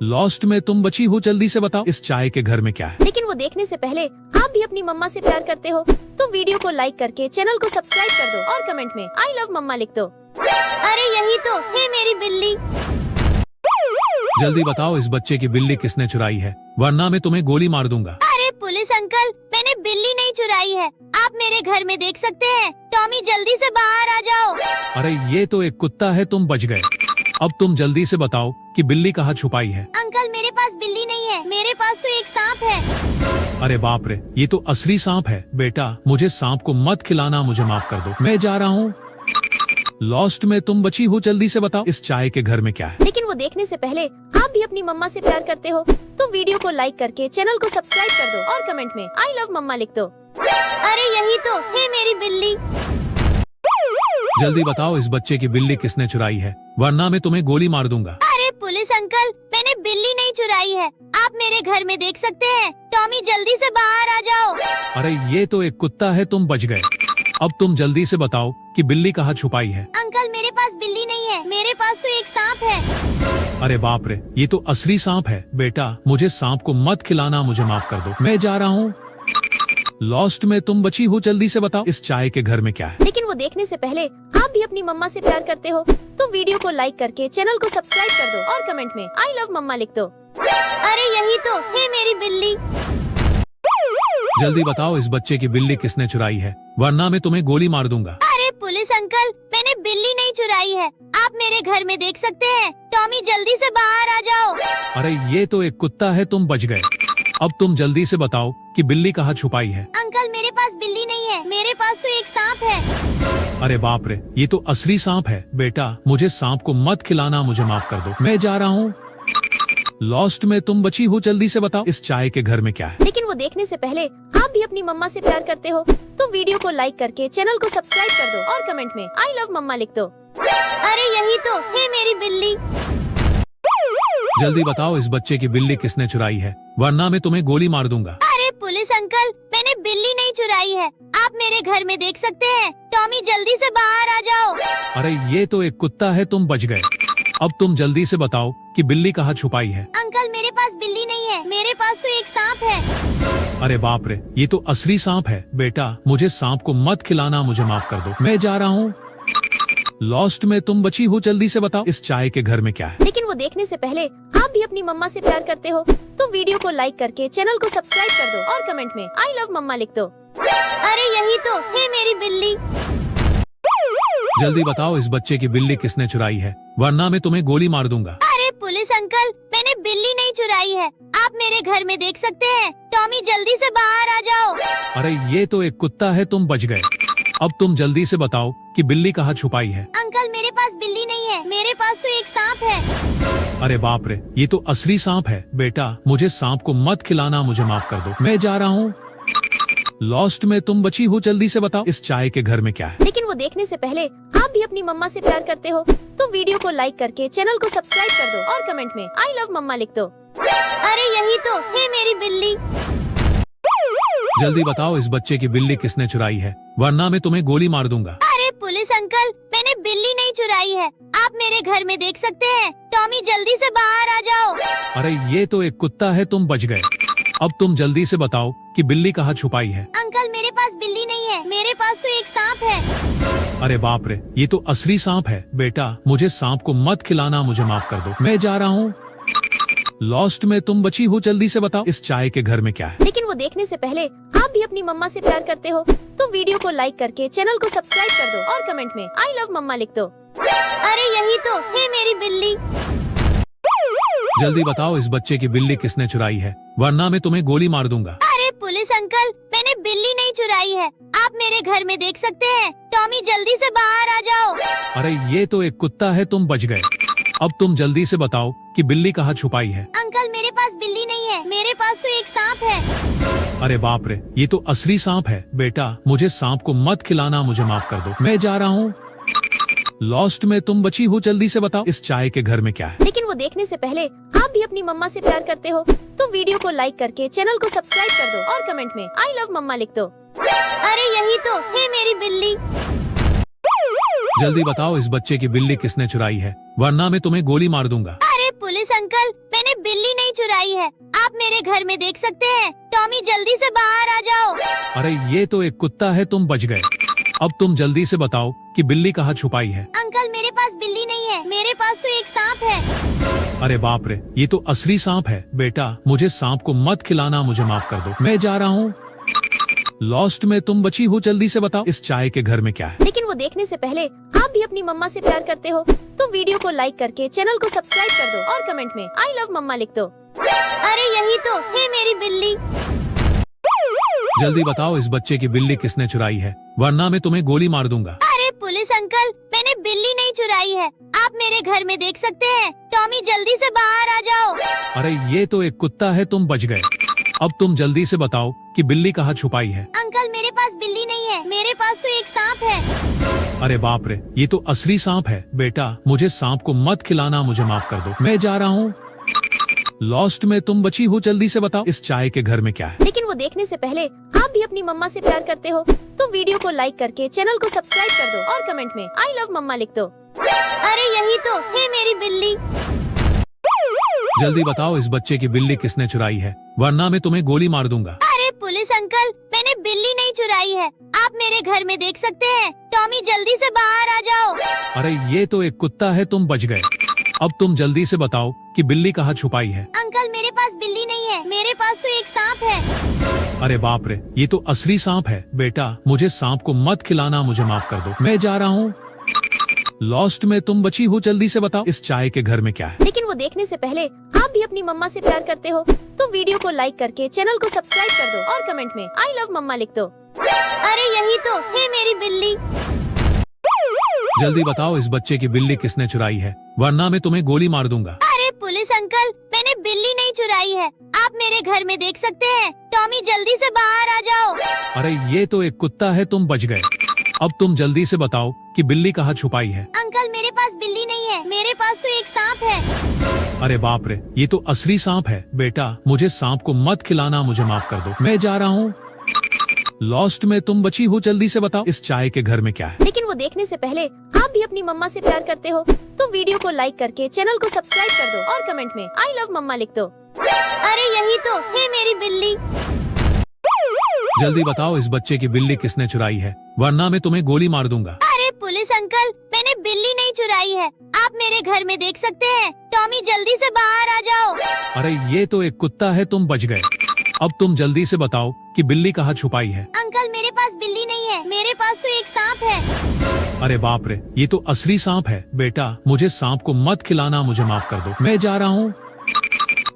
B: लॉस्ट में तुम बची हो, जल्दी से बताओ इस चाय के घर में क्या है।
C: लेकिन वो देखने से पहले आप भी अपनी मम्मा से प्यार करते हो तो वीडियो को लाइक करके चैनल को सब्सक्राइब कर दो और कमेंट में आई लव मम्मा लिख दो।
A: अरे यही तो है मेरी बिल्ली।
B: जल्दी बताओ इस बच्चे की बिल्ली किसने चुराई है, वरना मैं तुम्हें गोली मार दूंगा।
A: अरे पुलिस अंकल, मैंने बिल्ली नहीं चुराई है, आप मेरे घर में देख सकते हैं। टॉमी जल्दी से बाहर आ जाओ।
B: अरे ये तो एक कुत्ता है, तुम बच गए। अब तुम जल्दी से बताओ कि बिल्ली कहाँ छुपाई है।
A: अंकल मेरे पास बिल्ली नहीं है, मेरे पास तो एक सांप है।
B: अरे बाप रे, ये तो असली सांप है। बेटा मुझे सांप को मत खिलाना, मुझे माफ कर दो, मैं जा रहा हूँ। लॉस्ट में तुम बची हो, जल्दी से बताओ इस चाय के घर में क्या है।
C: लेकिन वो देखने से पहले आप भी अपनी मम्मा से प्यार करते हो तो वीडियो को लाइक करके चैनल को सब्सक्राइब कर दो और कमेंट में आई लव मम्मा लिख दो।
A: अरे यही तो है मेरी बिल्ली।
B: जल्दी बताओ इस बच्चे की बिल्ली किसने चुराई है, वरना मैं तुम्हें गोली मार दूंगा।
A: अरे पुलिस अंकल, मैंने बिल्ली नहीं चुराई है, आप मेरे घर में देख सकते हैं। टॉमी जल्दी से बाहर आ जाओ।
B: अरे ये तो एक कुत्ता है, तुम बच गए। अब तुम जल्दी से बताओ कि बिल्ली कहाँ छुपाई है।
A: अंकल मेरे पास बिल्ली नहीं है, मेरे पास तो एक सांप है।
B: अरे बाप रे, ये तो असली सांप है। बेटा मुझे सांप को मत खिलाना, मुझे माफ कर दो, मैं जा रहा हूँ। लॉस्ट में तुम बची हो, जल्दी से बताओ इस चाय के घर में क्या है।
C: लेकिन वो देखने से पहले आप भी अपनी मम्मा से प्यार करते हो तो वीडियो को लाइक करके चैनल को सब्सक्राइब कर दो और कमेंट में आई लव मम्मा लिख दो।
A: अरे यही तो है मेरी बिल्ली।
B: जल्दी बताओ इस बच्चे की बिल्ली किसने चुराई है, वरना मैं तुम्हें गोली मार दूंगा।
A: अरे पुलिस अंकल, मैंने बिल्ली नहीं चुराई है, आप मेरे घर में देख सकते हैं। टॉमी जल्दी से बाहर आ जाओ।
B: अरे ये तो एक कुत्ता है, तुम बच गए। अब तुम जल्दी से बताओ कि बिल्ली कहाँ छुपाई है।
A: अंकल मेरे पास बिल्ली नहीं है, मेरे पास तो एक सांप है।
B: अरे बाप रे, ये तो असली सांप है। बेटा मुझे सांप को मत खिलाना, मुझे माफ कर दो, मैं जा रहा हूँ। लॉस्ट में तुम बची हो, जल्दी से बताओ इस चाय के घर में क्या है।
C: लेकिन वो देखने से पहले आप भी अपनी मम्मा से प्यार करते हो तो वीडियो को लाइक करके चैनल को सब्सक्राइब कर दो और कमेंट में आई लव मम्मा लिख दो।
A: अरे यही तो है मेरी बिल्ली।
B: जल्दी बताओ इस बच्चे की बिल्ली किसने चुराई है, वरना मैं तुम्हें गोली मार दूंगा।
A: अरे पुलिस अंकल, मैंने बिल्ली नहीं चुराई है, आप मेरे घर में देख सकते हैं। टॉमी जल्दी से बाहर आ जाओ।
B: अरे ये तो एक कुत्ता है, तुम बच गए। अब तुम जल्दी से बताओ कि बिल्ली कहाँ छुपाई है।
A: अंकल मेरे पास बिल्ली नहीं है, मेरे पास तो एक सांप है।
B: अरे बाप रे, ये तो असली सांप है। बेटा मुझे सांप को मत खिलाना, मुझे माफ कर दो, मैं जा रहा हूँ। लॉस्ट में तुम बची हो, जल्दी से बताओ इस चाय के घर में क्या है।
C: लेकिन वो देखने से पहले आप भी अपनी मम्मा से प्यार करते हो तो वीडियो को लाइक करके चैनल को सब्सक्राइब कर दो और कमेंट में आई लव मम्मा लिख दो।
A: अरे यही तो है मेरी बिल्ली।
B: जल्दी बताओ इस बच्चे की बिल्ली किसने चुराई है, वरना मैं तुम्हें गोली मार दूंगा।
A: अरे पुलिस अंकल, मैंने बिल्ली नहीं चुराई है, आप मेरे घर में देख सकते हैं। टॉमी जल्दी से बाहर आ जाओ।
B: अरे ये तो एक कुत्ता है, तुम बच गए। अब तुम जल्दी से बताओ कि बिल्ली कहाँ छुपाई है।
A: अंकल मेरे पास बिल्ली नहीं है, मेरे पास तो एक सांप है।
B: अरे बाप रे, ये तो असली सांप है। बेटा मुझे सांप को मत खिलाना, मुझे माफ कर दो, मैं जा रहा हूँ। लॉस्ट में तुम बची हो, जल्दी से बताओ इस चाय के घर में क्या है।
C: लेकिन वो देखने से पहले आप भी अपनी मम्मा से प्यार करते हो तो वीडियो को लाइक करके चैनल को सब्सक्राइब कर दो और कमेंट में आई लव मम्मा लिख दो।
A: अरे यही तो है मेरी बिल्ली।
B: जल्दी बताओ इस बच्चे की बिल्ली किसने चुराई है, वरना मैं तुम्हें गोली मार दूंगा।
A: अरे पुलिस अंकल, मैंने बिल्ली नहीं चुराई है, आप मेरे घर में देख सकते हैं। टॉमी जल्दी से बाहर आ जाओ।
B: अरे ये तो एक कुत्ता है, तुम बच गए। अब तुम जल्दी से बताओ कि बिल्ली कहाँ छुपाई है।
A: अंकल मेरे पास बिल्ली नहीं है, मेरे पास तो एक सांप है।
B: अरे बाप रे, ये तो असली सांप है। बेटा मुझे सांप को मत खिलाना, मुझे माफ कर दो, मैं जा रहा हूँ। लॉस्ट में तुम बची हो, जल्दी से बताओ इस चाय के घर में क्या है।
C: लेकिन वो देखने से पहले आप भी अपनी मम्मा से प्यार करते हो तो वीडियो को लाइक करके चैनल को सब्सक्राइब कर दो और कमेंट में आई लव मम्मा लिख दो।
A: अरे यही तो है मेरी बिल्ली।
B: जल्दी बताओ इस बच्चे की बिल्ली किसने चुराई है, वरना मैं तुम्हें गोली मार दूंगा।
A: अरे पुलिस अंकल, मैंने बिल्ली नहीं चुराई है, आप मेरे घर में देख सकते हैं। टॉमी जल्दी से बाहर आ जाओ।
B: अरे ये तो एक कुत्ता है, तुम बच गए। अब तुम जल्दी से बताओ कि बिल्ली कहाँ छुपाई है।
A: अंकल मेरे पास बिल्ली नहीं है, मेरे पास तो एक सांप है।
B: अरे बाप रे, ये तो असली सांप है। बेटा मुझे सांप को मत खिलाना, मुझे माफ कर दो, मैं जा रहा हूँ। लॉस्ट में तुम बची हो, जल्दी से बताओ इस चाय के घर में क्या है।
C: लेकिन वो देखने से पहले आप भी अपनी मम्मा से प्यार करते हो तो वीडियो को लाइक करके चैनल को सब्सक्राइब कर दो और कमेंट में आई लव मम्मा लिख दो।
A: अरे यही तो है मेरी बिल्ली।
B: जल्दी बताओ इस बच्चे की बिल्ली किसने चुराई है, वरना मैं तुम्हें गोली मार दूंगा।
A: अरे पुलिस अंकल, मैंने बिल्ली नहीं चुराई है, आप मेरे घर में देख सकते हैं। टॉमी जल्दी से बाहर आ जाओ।
B: अरे ये तो एक कुत्ता है, तुम बच गए। अब तुम जल्दी से बताओ कि बिल्ली कहाँ छुपाई है।
A: अंकल मेरे पास बिल्ली नहीं है, मेरे पास तो एक सांप है।
B: अरे बाप रे, ये तो असली सांप है। बेटा मुझे सांप को मत खिलाना, मुझे माफ कर दो, मैं जा रहा हूँ। लॉस्ट में तुम बची हो, जल्दी से बताओ इस चाय के घर में क्या है।
C: लेकिन वो देखने से पहले आप भी अपनी मम्मा से प्यार करते हो तो वीडियो को लाइक करके चैनल को सब्सक्राइब कर दो और कमेंट में आई लव मम्मा लिख दो।
A: अरे यही तो है मेरी बिल्ली।
B: जल्दी बताओ इस बच्चे की बिल्ली किसने चुराई है, वरना मैं तुम्हें गोली मार दूंगा।
A: अरे पुलिस अंकल, मैंने बिल्ली नहीं चुराई है, आप मेरे घर में देख सकते हैं। टॉमी जल्दी से बाहर आ जाओ।
B: अरे ये तो एक कुत्ता है, तुम बच गए। अब तुम जल्दी से बताओ कि बिल्ली कहाँ छुपाई है।
A: अंकल मेरे पास बिल्ली नहीं है, मेरे पास तो एक सांप है।
B: अरे बाप रे, ये तो असली सांप है। बेटा मुझे सांप को मत खिलाना, मुझे माफ कर दो, मैं जा रहा हूँ। लॉस्ट में तुम बची हो, जल्दी से बताओ इस चाय के घर में क्या है।
C: लेकिन वो देखने से पहले आप भी अपनी मम्मा से प्यार करते हो तो वीडियो को लाइक करके चैनल को सब्सक्राइब कर दो और कमेंट में आई लव मम्मा लिख दो।
A: अरे यही तो है मेरी बिल्ली।
B: जल्दी बताओ इस बच्चे की बिल्ली किसने चुराई है, वरना मैं तुम्हें गोली मार दूंगा।
A: अरे पुलिस अंकल, मैंने बिल्ली नहीं चुराई है, आप मेरे घर में देख सकते हैं। टॉमी जल्दी से बाहर आ जाओ।
B: अरे ये तो एक कुत्ता है, तुम बच गए। अब तुम जल्दी से बताओ कि बिल्ली कहाँ छुपाई है।
A: अंकल मेरे पास बिल्ली नहीं है, मेरे पास तो एक सांप है।
B: अरे बाप रे, ये तो असली सांप है। बेटा मुझे सांप को मत खिलाना, मुझे माफ कर दो, मैं जा रहा हूँ। लॉस्ट में तुम बची हो, जल्दी से बताओ इस चाय के घर में क्या है।
C: लेकिन वो देखने से पहले आप भी अपनी मम्मा से प्यार करते हो तो वीडियो को लाइक करके चैनल को सब्सक्राइब कर दो और कमेंट में आई लव मम्मा लिख दो।
A: अरे यही तो है मेरी बिल्ली।
B: जल्दी बताओ इस बच्चे की बिल्ली किसने चुराई है, वरना मैं तुम्हें गोली मार दूंगा।
A: अरे पुलिस अंकल, मैंने बिल्ली नहीं चुराई है, आप मेरे घर में देख सकते हैं। टॉमी जल्दी से बाहर आ जाओ।
B: अरे ये तो एक कुत्ता है, तुम बच गए। अब तुम जल्दी से बताओ कि बिल्ली कहाँ छुपाई है।
A: अंकल मेरे पास बिल्ली नहीं है, मेरे पास तो एक सांप है।
B: अरे बाप रे, ये तो असली सांप है। बेटा मुझे सांप को मत खिलाना, मुझे माफ कर दो, मैं जा रहा हूँ। लॉस्ट में तुम बची हो, जल्दी से बताओ इस चाय के घर में क्या है।
C: लेकिन वो देखने से पहले आप भी अपनी मम्मा से प्यार करते हो तो वीडियो को लाइक करके चैनल को सब्सक्राइब कर दो और कमेंट में आई लव मम्मा लिख दो।
A: अरे यही तो है मेरी बिल्ली।
B: जल्दी बताओ इस बच्चे की बिल्ली किसने चुराई है, वरना मैं तुम्हें गोली मार दूंगा।
A: अरे पुलिस अंकल, मैंने बिल्ली नहीं चुराई है, आप मेरे घर में देख सकते हैं। टॉमी जल्दी से बाहर आ जाओ।
B: अरे ये तो एक कुत्ता है, तुम बच गए। अब तुम जल्दी से बताओ कि बिल्ली कहाँ छुपाई है।
A: अंकल मेरे पास बिल्ली नहीं है, मेरे पास तो एक सांप है।
B: अरे बाप रे, ये तो असली सांप है। बेटा मुझे सांप को मत खिलाना, मुझे माफ कर दो, मैं जा रहा हूँ।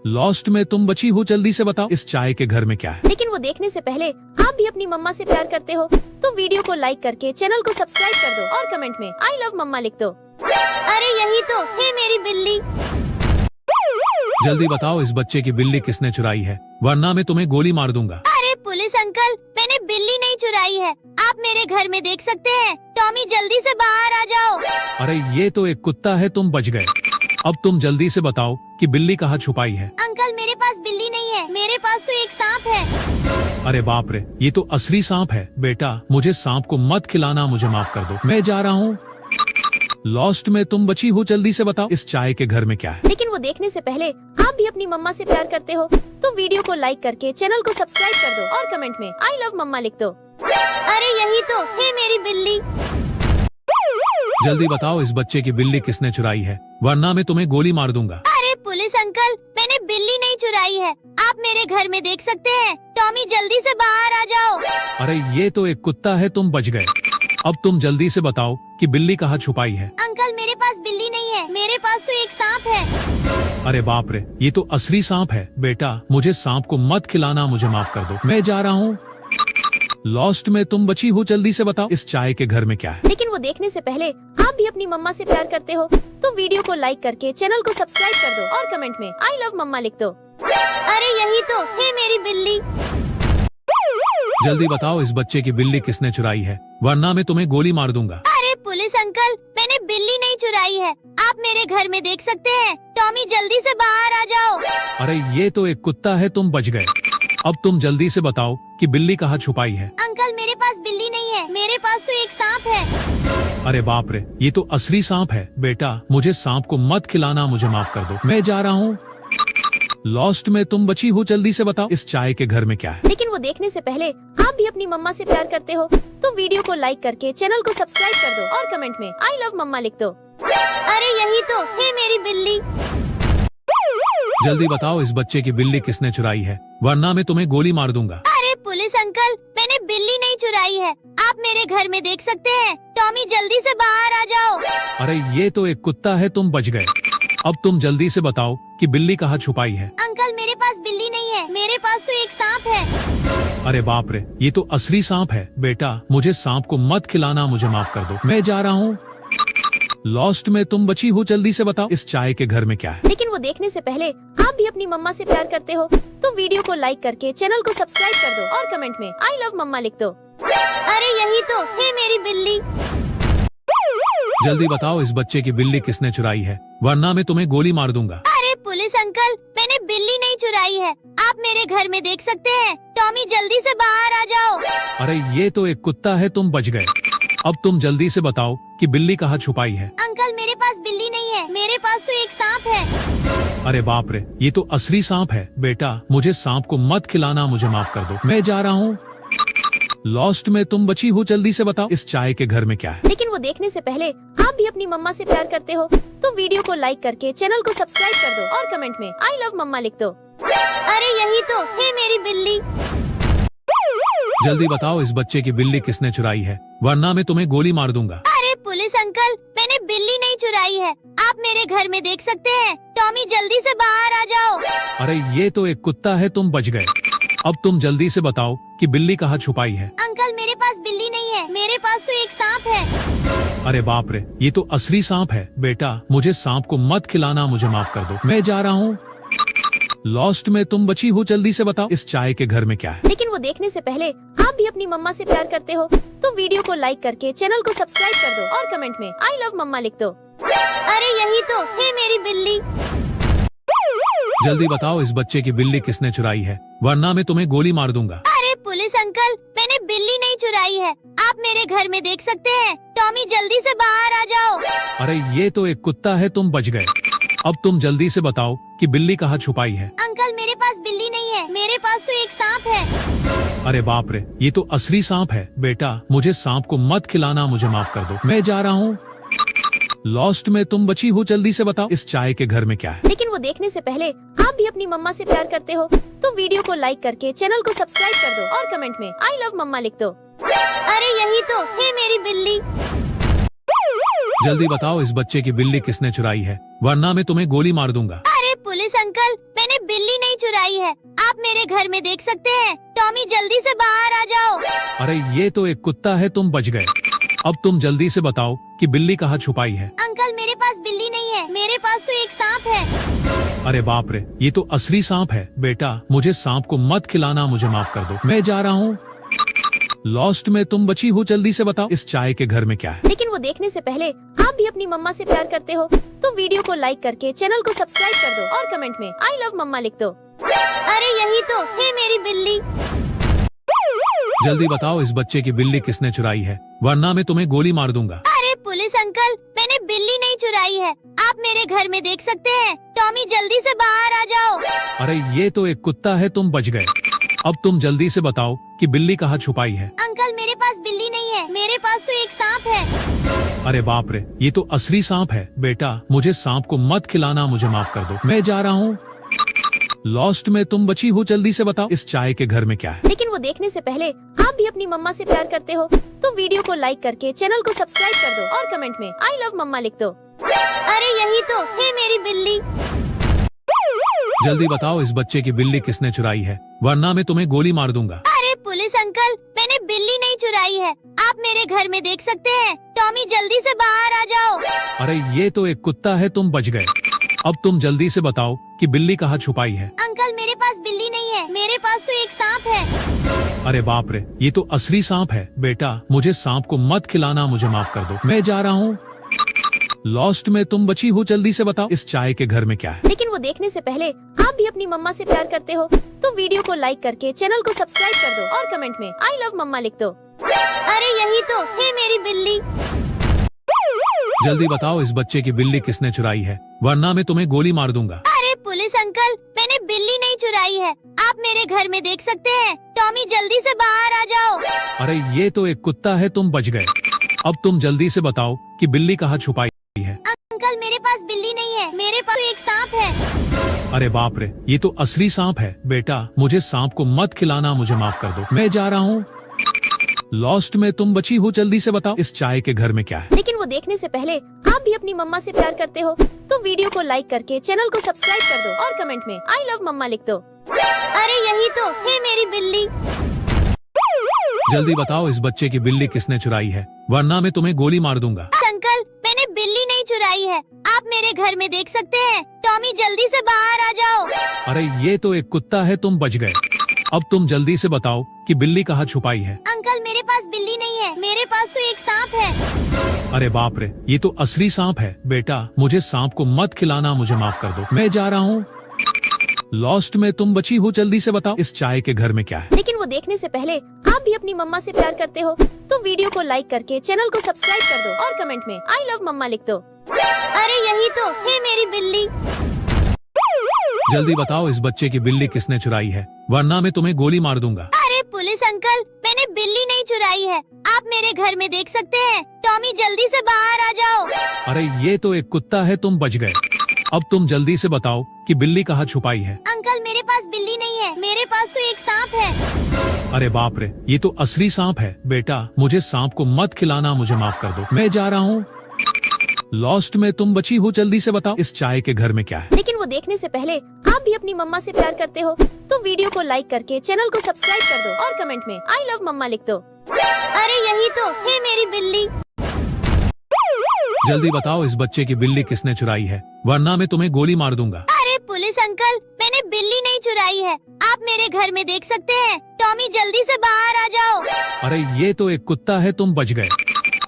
B: लॉस्ट में तुम बची हो, जल्दी से बताओ इस चाय के घर में क्या है।
C: लेकिन वो देखने से पहले आप भी अपनी मम्मा से प्यार करते हो तो वीडियो को लाइक करके चैनल को सब्सक्राइब कर दो और कमेंट में आई लव मम्मा लिख दो।
A: अरे यही तो है मेरी बिल्ली।
B: जल्दी बताओ इस बच्चे की बिल्ली किसने चुराई है, वरना मैं तुम्हें गोली मार दूंगा।
A: अरे पुलिस अंकल, मैंने बिल्ली नहीं चुराई है, आप मेरे घर में देख सकते हैं। टॉमी जल्दी से बाहर आ जाओ।
B: अरे ये तो एक कुत्ता है, तुम बच गए। अब तुम जल्दी से बताओ कि बिल्ली कहाँ छुपाई है।
A: अंकल मेरे पास बिल्ली नहीं है, मेरे पास तो एक सांप है।
B: अरे बाप रे, ये तो असली सांप है। बेटा मुझे सांप को मत खिलाना, मुझे माफ कर दो, मैं जा रहा हूँ। लॉस्ट में तुम बची हो, जल्दी से बताओ इस चाय के घर में क्या है।
C: लेकिन वो देखने से पहले आप भी अपनी मम्मा से प्यार करते हो तो वीडियो को लाइक करके चैनल को सब्सक्राइब कर दो और कमेंट में आई लव मम्मा लिख दो।
A: अरे यही तो है मेरी बिल्ली।
B: जल्दी बताओ इस बच्चे की बिल्ली किसने चुराई है, वरना मैं तुम्हें गोली मार दूंगा।
A: अरे पुलिस अंकल, मैंने बिल्ली नहीं चुराई है, आप मेरे घर में देख सकते हैं। टॉमी जल्दी से बाहर आ जाओ।
B: अरे ये तो एक कुत्ता है, तुम बच गए। अब तुम जल्दी से बताओ कि बिल्ली कहाँ छुपाई है।
A: अंकल मेरे पास बिल्ली नहीं है, मेरे पास तो एक सांप है।
B: अरे बाप रे, ये तो असली सांप है। बेटा मुझे सांप को मत खिलाना, मुझे माफ कर दो, मैं जा रहा हूँ। लॉस्ट में तुम बची हो, जल्दी से बताओ इस चाय के घर में क्या है।
C: लेकिन वो देखने से पहले आप भी अपनी मम्मा से प्यार करते हो तो वीडियो को लाइक करके चैनल को सब्सक्राइब कर दो और कमेंट में आई लव मम्मा लिख दो।
A: अरे यही तो है मेरी बिल्ली।
B: जल्दी बताओ इस बच्चे की बिल्ली किसने चुराई है, वरना मैं तुम्हें गोली मार दूंगा।
A: अरे पुलिस अंकल, मैंने बिल्ली नहीं चुराई है, आप मेरे घर में देख सकते हैं। टॉमी जल्दी से बाहर आ जाओ।
B: अरे ये तो एक कुत्ता है, तुम बच गए। अब तुम जल्दी से बताओ कि बिल्ली कहाँ छुपाई है।
A: अंकल मेरे पास बिल्ली नहीं है, मेरे पास तो एक सांप है।
B: अरे बाप रे, ये तो असली सांप है। बेटा मुझे सांप को मत खिलाना, मुझे माफ कर दो, मैं जा रहा हूँ। लॉस्ट में तुम बची हो, जल्दी से बताओ इस चाय के घर में क्या है।
C: लेकिन वो देखने से पहले आप भी अपनी मम्मा से प्यार करते हो तो वीडियो को लाइक करके चैनल को सब्सक्राइब कर दो और कमेंट में आई लव मम्मा लिख दो।
A: अरे यही तो है मेरी बिल्ली।
B: जल्दी बताओ इस बच्चे की बिल्ली किसने चुराई है, वरना मैं तुम्हें गोली मार दूंगा।
A: अरे पुलिस अंकल, मैंने बिल्ली नहीं चुराई है, आप मेरे घर में देख सकते हैं। टॉमी जल्दी से बाहर आ जाओ।
B: अरे ये तो एक कुत्ता है, तुम बच गए। अब तुम जल्दी से बताओ कि बिल्ली कहाँ छुपाई है।
A: अंकल मेरे पास बिल्ली नहीं है, मेरे पास तो एक सांप है।
B: अरे बाप रे, ये तो असली सांप है। बेटा मुझे सांप को मत खिलाना, मुझे माफ कर दो, मैं जा रहा हूँ। लॉस्ट में तुम बची हो, जल्दी से बताओ इस चाय के घर में क्या है।
C: लेकिन वो देखने से पहले आप भी अपनी मम्मा से प्यार करते हो तो वीडियो को लाइक करके चैनल को सब्सक्राइब कर दो और कमेंट में आई लव मम्मा लिख दो।
A: अरे यही तो है मेरी बिल्ली।
B: जल्दी बताओ इस बच्चे की बिल्ली किसने चुराई है, वरना मैं तुम्हें गोली मार दूंगा।
A: अरे पुलिस अंकल, मैंने बिल्ली नहीं चुराई है, आप मेरे घर में देख सकते हैं। टॉमी जल्दी से बाहर आ जाओ।
B: अरे ये तो एक कुत्ता है, तुम बच गए। अब तुम जल्दी से बताओ कि बिल्ली कहाँ छुपाई है।
A: अंकल मेरे पास बिल्ली नहीं है, मेरे पास तो एक सांप है।
B: अरे बाप रे, ये तो असली सांप है। बेटा मुझे सांप को मत खिलाना, मुझे माफ कर दो, मैं जा रहा हूँ। लॉस्ट में तुम बची हो, जल्दी से बताओ इस चाय के घर में क्या है।
C: लेकिन वो देखने से पहले आप भी अपनी मम्मा से प्यार करते हो तो वीडियो को लाइक करके चैनल को सब्सक्राइब कर दो और कमेंट में आई लव मम्मा लिख दो।
A: अरे यही तो है मेरी बिल्ली।
B: जल्दी बताओ इस बच्चे की बिल्ली किसने चुराई है, वरना मैं तुम्हें गोली मार दूंगा।
A: अरे पुलिस अंकल, मैंने बिल्ली नहीं चुराई है, आप मेरे घर में देख सकते हैं। टॉमी जल्दी से बाहर आ जाओ।
B: अरे ये तो एक कुत्ता है, तुम बच गए। अब तुम जल्दी से बताओ कि बिल्ली कहाँ छुपाई है।
A: अंकल मेरे पास बिल्ली नहीं है, मेरे पास तो एक सांप है।
B: अरे बाप रे, ये तो असली सांप है। बेटा मुझे सांप को मत खिलाना, मुझे माफ कर दो, मैं जा रहा हूँ। लॉस्ट में तुम बची हो, जल्दी से बताओ इस चाय के घर में क्या है।
C: लेकिन वो देखने से पहले आप भी अपनी मम्मा से प्यार करते हो तो वीडियो को लाइक करके चैनल को सब्सक्राइब कर दो और कमेंट में आई लव मम्मा लिख दो।
A: अरे यही तो है मेरी बिल्ली।
B: जल्दी बताओ इस बच्चे की बिल्ली किसने चुराई है, वरना मैं तुम्हें गोली मार दूंगा।
A: अरे पुलिस अंकल, मैंने बिल्ली नहीं चुराई है, आप मेरे घर में देख सकते हैं। टॉमी जल्दी से बाहर आ जाओ।
B: अरे ये तो एक कुत्ता है, तुम बच गए। अब तुम जल्दी से बताओ कि बिल्ली कहाँ छुपाई है।
A: अंकल मेरे पास बिल्ली नहीं है, मेरे पास तो एक सांप है।
B: अरे बाप रे, ये तो असली सांप है। बेटा मुझे सांप को मत खिलाना, मुझे माफ कर दो, मैं जा रहा हूँ। लॉस्ट में तुम बची हो, जल्दी से बताओ इस चाय के घर में क्या है।
C: लेकिन वो देखने से पहले आप भी अपनी मम्मा से प्यार करते हो तो वीडियो को लाइक करके चैनल को सब्सक्राइब कर दो और कमेंट में आई लव मम्मा लिख दो।
A: अरे यही तो है मेरी बिल्ली।
B: जल्दी बताओ इस बच्चे की बिल्ली किसने चुराई है, वरना मैं तुम्हें गोली मार दूंगा।
A: अरे पुलिस अंकल, मैंने बिल्ली नहीं चुराई है, आप मेरे घर में देख सकते हैं। टॉमी जल्दी से बाहर आ जाओ।
B: अरे ये तो एक कुत्ता है, तुम बच गए। अब तुम जल्दी से बताओ कि बिल्ली कहाँ छुपाई है।
A: अंकल मेरे पास बिल्ली नहीं है, मेरे पास तो एक सांप है।
B: अरे बाप रे, ये तो असली सांप है। बेटा मुझे सांप को मत खिलाना, मुझे माफ कर दो, मैं जा रहा हूँ। लॉस्ट में तुम बची हो, जल्दी से बताओ इस चाय के घर में क्या है।
C: लेकिन वो देखने से पहले आप भी अपनी मम्मा से प्यार करते हो तो वीडियो को लाइक करके चैनल को सब्सक्राइब कर दो और कमेंट में आई लव मम्मा लिख दो।
A: अरे यही तो है मेरी बिल्ली।
B: जल्दी बताओ इस बच्चे की बिल्ली किसने चुराई है, वरना मैं तुम्हें गोली मार दूंगा।
A: अरे पुलिस अंकल, मैंने बिल्ली नहीं चुराई है, आप मेरे घर में देख सकते हैं। टॉमी जल्दी से बाहर आ जाओ।
B: अरे ये तो एक कुत्ता है, तुम बच गए। अब तुम जल्दी से बताओ कि बिल्ली कहाँ छुपाई है।
A: अंकल मेरे पास बिल्ली नहीं है, मेरे पास तो एक सांप है।
B: अरे बाप रे, ये तो असली सांप है। बेटा मुझे सांप को मत खिलाना, मुझे माफ कर दो, मैं जा रहा हूँ। लॉस्ट में तुम बची हो, जल्दी से बताओ इस चाय के घर में क्या है।
C: लेकिन वो देखने से पहले आप भी अपनी मम्मा से प्यार करते हो तो वीडियो को लाइक करके चैनल को सब्सक्राइब कर दो और कमेंट में आई लव मम्मा लिख दो।
A: अरे यही तो है मेरी बिल्ली।
B: जल्दी बताओ इस बच्चे की बिल्ली किसने चुराई है, वरना मैं तुम्हें गोली मार दूंगा।
A: अरे पुलिस अंकल, मैंने बिल्ली नहीं चुराई है, आप मेरे घर में देख सकते हैं। टॉमी जल्दी से बाहर आ जाओ।
B: अरे ये तो एक कुत्ता है, तुम बच गए। अब तुम जल्दी से बताओ कि बिल्ली कहाँ छुपाई है।
A: अंकल मेरे पास बिल्ली नहीं है, मेरे पास तो एक सांप है।
B: अरे बाप रे, ये तो असली सांप है। बेटा मुझे सांप को मत खिलाना, मुझे माफ कर दो, मैं जा रहा हूँ। लॉस्ट में तुम बची हो, जल्दी से बताओ इस चाय के घर में क्या है।
C: लेकिन वो देखने से पहले आप भी अपनी मम्मा से प्यार करते हो तो वीडियो को लाइक करके चैनल को सब्सक्राइब कर दो और कमेंट में आई लव मम्मा लिख दो।
A: अरे यही तो है मेरी बिल्ली।
B: जल्दी बताओ इस बच्चे की बिल्ली किसने चुराई है, वरना मैं तुम्हें गोली मार दूंगा।
A: अरे पुलिस अंकल, मैंने बिल्ली नहीं चुराई है, आप मेरे घर में देख सकते हैं। टॉमी जल्दी से बाहर आ जाओ।
B: अरे ये तो एक कुत्ता है, तुम बच गए। अब तुम जल्दी से बताओ कि बिल्ली कहाँ छुपाई है।
A: अंकल मेरे पास बिल्ली नहीं है, मेरे पास तो एक सांप है।
B: अरे बाप रे, ये तो असली सांप है। बेटा मुझे सांप को मत खिलाना, मुझे माफ कर दो, मैं जा रहा हूँ। लॉस्ट में तुम बची हो, जल्दी से बताओ इस चाय के घर में क्या है।
C: लेकिन वो देखने से पहले आप भी अपनी मम्मा से प्यार करते हो तो वीडियो को लाइक करके चैनल को सब्सक्राइब कर दो और कमेंट में आई लव मम्मा लिख दो।
A: अरे यही तो है मेरी बिल्ली।
B: जल्दी बताओ इस बच्चे की बिल्ली किसने चुराई है, वरना मैं तुम्हें गोली मार दूंगा।
A: अंकल मैंने बिल्ली नहीं चुराई है, आप मेरे घर में देख सकते हैं। टॉमी जल्दी से बाहर आ जाओ।
B: अरे ये तो एक कुत्ता है, तुम बच गए। अब तुम जल्दी से बताओ कि बिल्ली कहाँ छुपाई है।
A: अंकल मेरे पास बिल्ली नहीं है, मेरे पास तो एक सांप है।
B: अरे बाप रे, ये तो असली सांप है। बेटा मुझे सांप को मत खिलाना, मुझे माफ कर दो, मैं जा रहा हूँ। लॉस्ट में तुम बची हो, जल्दी से बताओ इस चाय के घर में क्या है।
C: लेकिन वो देखने से पहले आप भी अपनी मम्मा से प्यार करते हो तो वीडियो को लाइक करके चैनल को सब्सक्राइब कर दो और कमेंट में आई लव मम्मा लिख दो।
A: अरे यही तो है मेरी बिल्ली।
B: जल्दी बताओ इस बच्चे की बिल्ली किसने चुराई है, वरना मैं तुम्हें गोली मार दूंगा।
A: अरे पुलिस अंकल, मैंने बिल्ली नहीं चुराई है, आप मेरे घर में देख सकते हैं। टॉमी जल्दी से बाहर आ जाओ।
B: अरे ये तो एक कुत्ता है, तुम बच गए। अब तुम जल्दी से बताओ कि बिल्ली कहाँ छुपाई है।
A: अंकल मेरे पास बिल्ली नहीं है, मेरे पास तो एक सांप है।
B: अरे बाप रे, ये तो असली सांप है। बेटा मुझे सांप को मत खिलाना, मुझे माफ कर दो, मैं जा रहा हूँ। लॉस्ट में तुम बची हो, जल्दी से बताओ इस चाय के घर में क्या है।
C: लेकिन वो देखने से पहले आप भी अपनी मम्मा से प्यार करते हो तो वीडियो को लाइक करके चैनल को सब्सक्राइब कर दो और कमेंट में आई लव मम्मा लिख दो।
A: अरे यही तो है मेरी बिल्ली।
B: जल्दी बताओ इस बच्चे की बिल्ली किसने चुराई है, वरना मैं तुम्हें गोली मार दूंगा।
A: अरे पुलिस अंकल, मैंने बिल्ली नहीं चुराई है, आप मेरे घर में देख सकते हैं। टॉमी जल्दी से बाहर आ जाओ।
B: अरे ये तो एक कुत्ता है, तुम बच गए।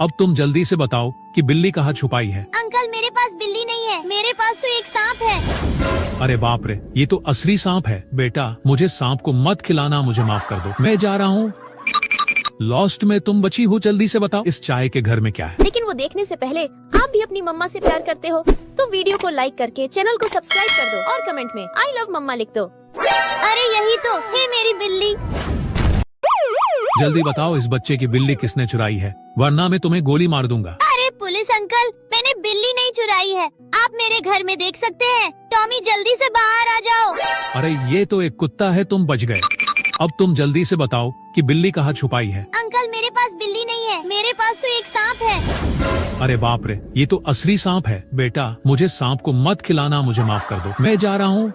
B: अब तुम जल्दी से बताओ कि बिल्ली कहाँ छुपाई है।
A: अंकल मेरे पास बिल्ली नहीं है, मेरे पास तो एक सांप है।
B: अरे बाप रे, ये तो असली सांप है। बेटा मुझे सांप को मत खिलाना, मुझे माफ कर दो, मैं जा रहा हूँ। लॉस्ट में तुम बची हो, जल्दी से बताओ इस चाय के घर में क्या है।
C: लेकिन वो देखने से पहले आप भी अपनी मम्मा से प्यार करते हो तो वीडियो को लाइक करके चैनल को सब्सक्राइब कर दो और कमेंट में आई लव मम्मा लिख दो।
A: अरे यही तो है मेरी बिल्ली।
B: जल्दी बताओ इस बच्चे की बिल्ली किसने चुराई है, वरना मैं तुम्हें गोली मार दूंगा।
A: अरे पुलिस अंकल, मैंने बिल्ली नहीं चुराई है, आप मेरे घर में देख सकते हैं। टॉमी जल्दी से बाहर आ जाओ।
B: अरे ये तो एक कुत्ता है, तुम बच गए। अब तुम जल्दी से बताओ कि बिल्ली कहाँ छुपाई है।
A: अंकल मेरे पास बिल्ली नहीं है, मेरे पास तो एक सांप है।
B: अरे बाप रे, ये तो असली सांप है। बेटा मुझे सांप को मत खिलाना, मुझे माफ कर दो, मैं जा रहा हूँ।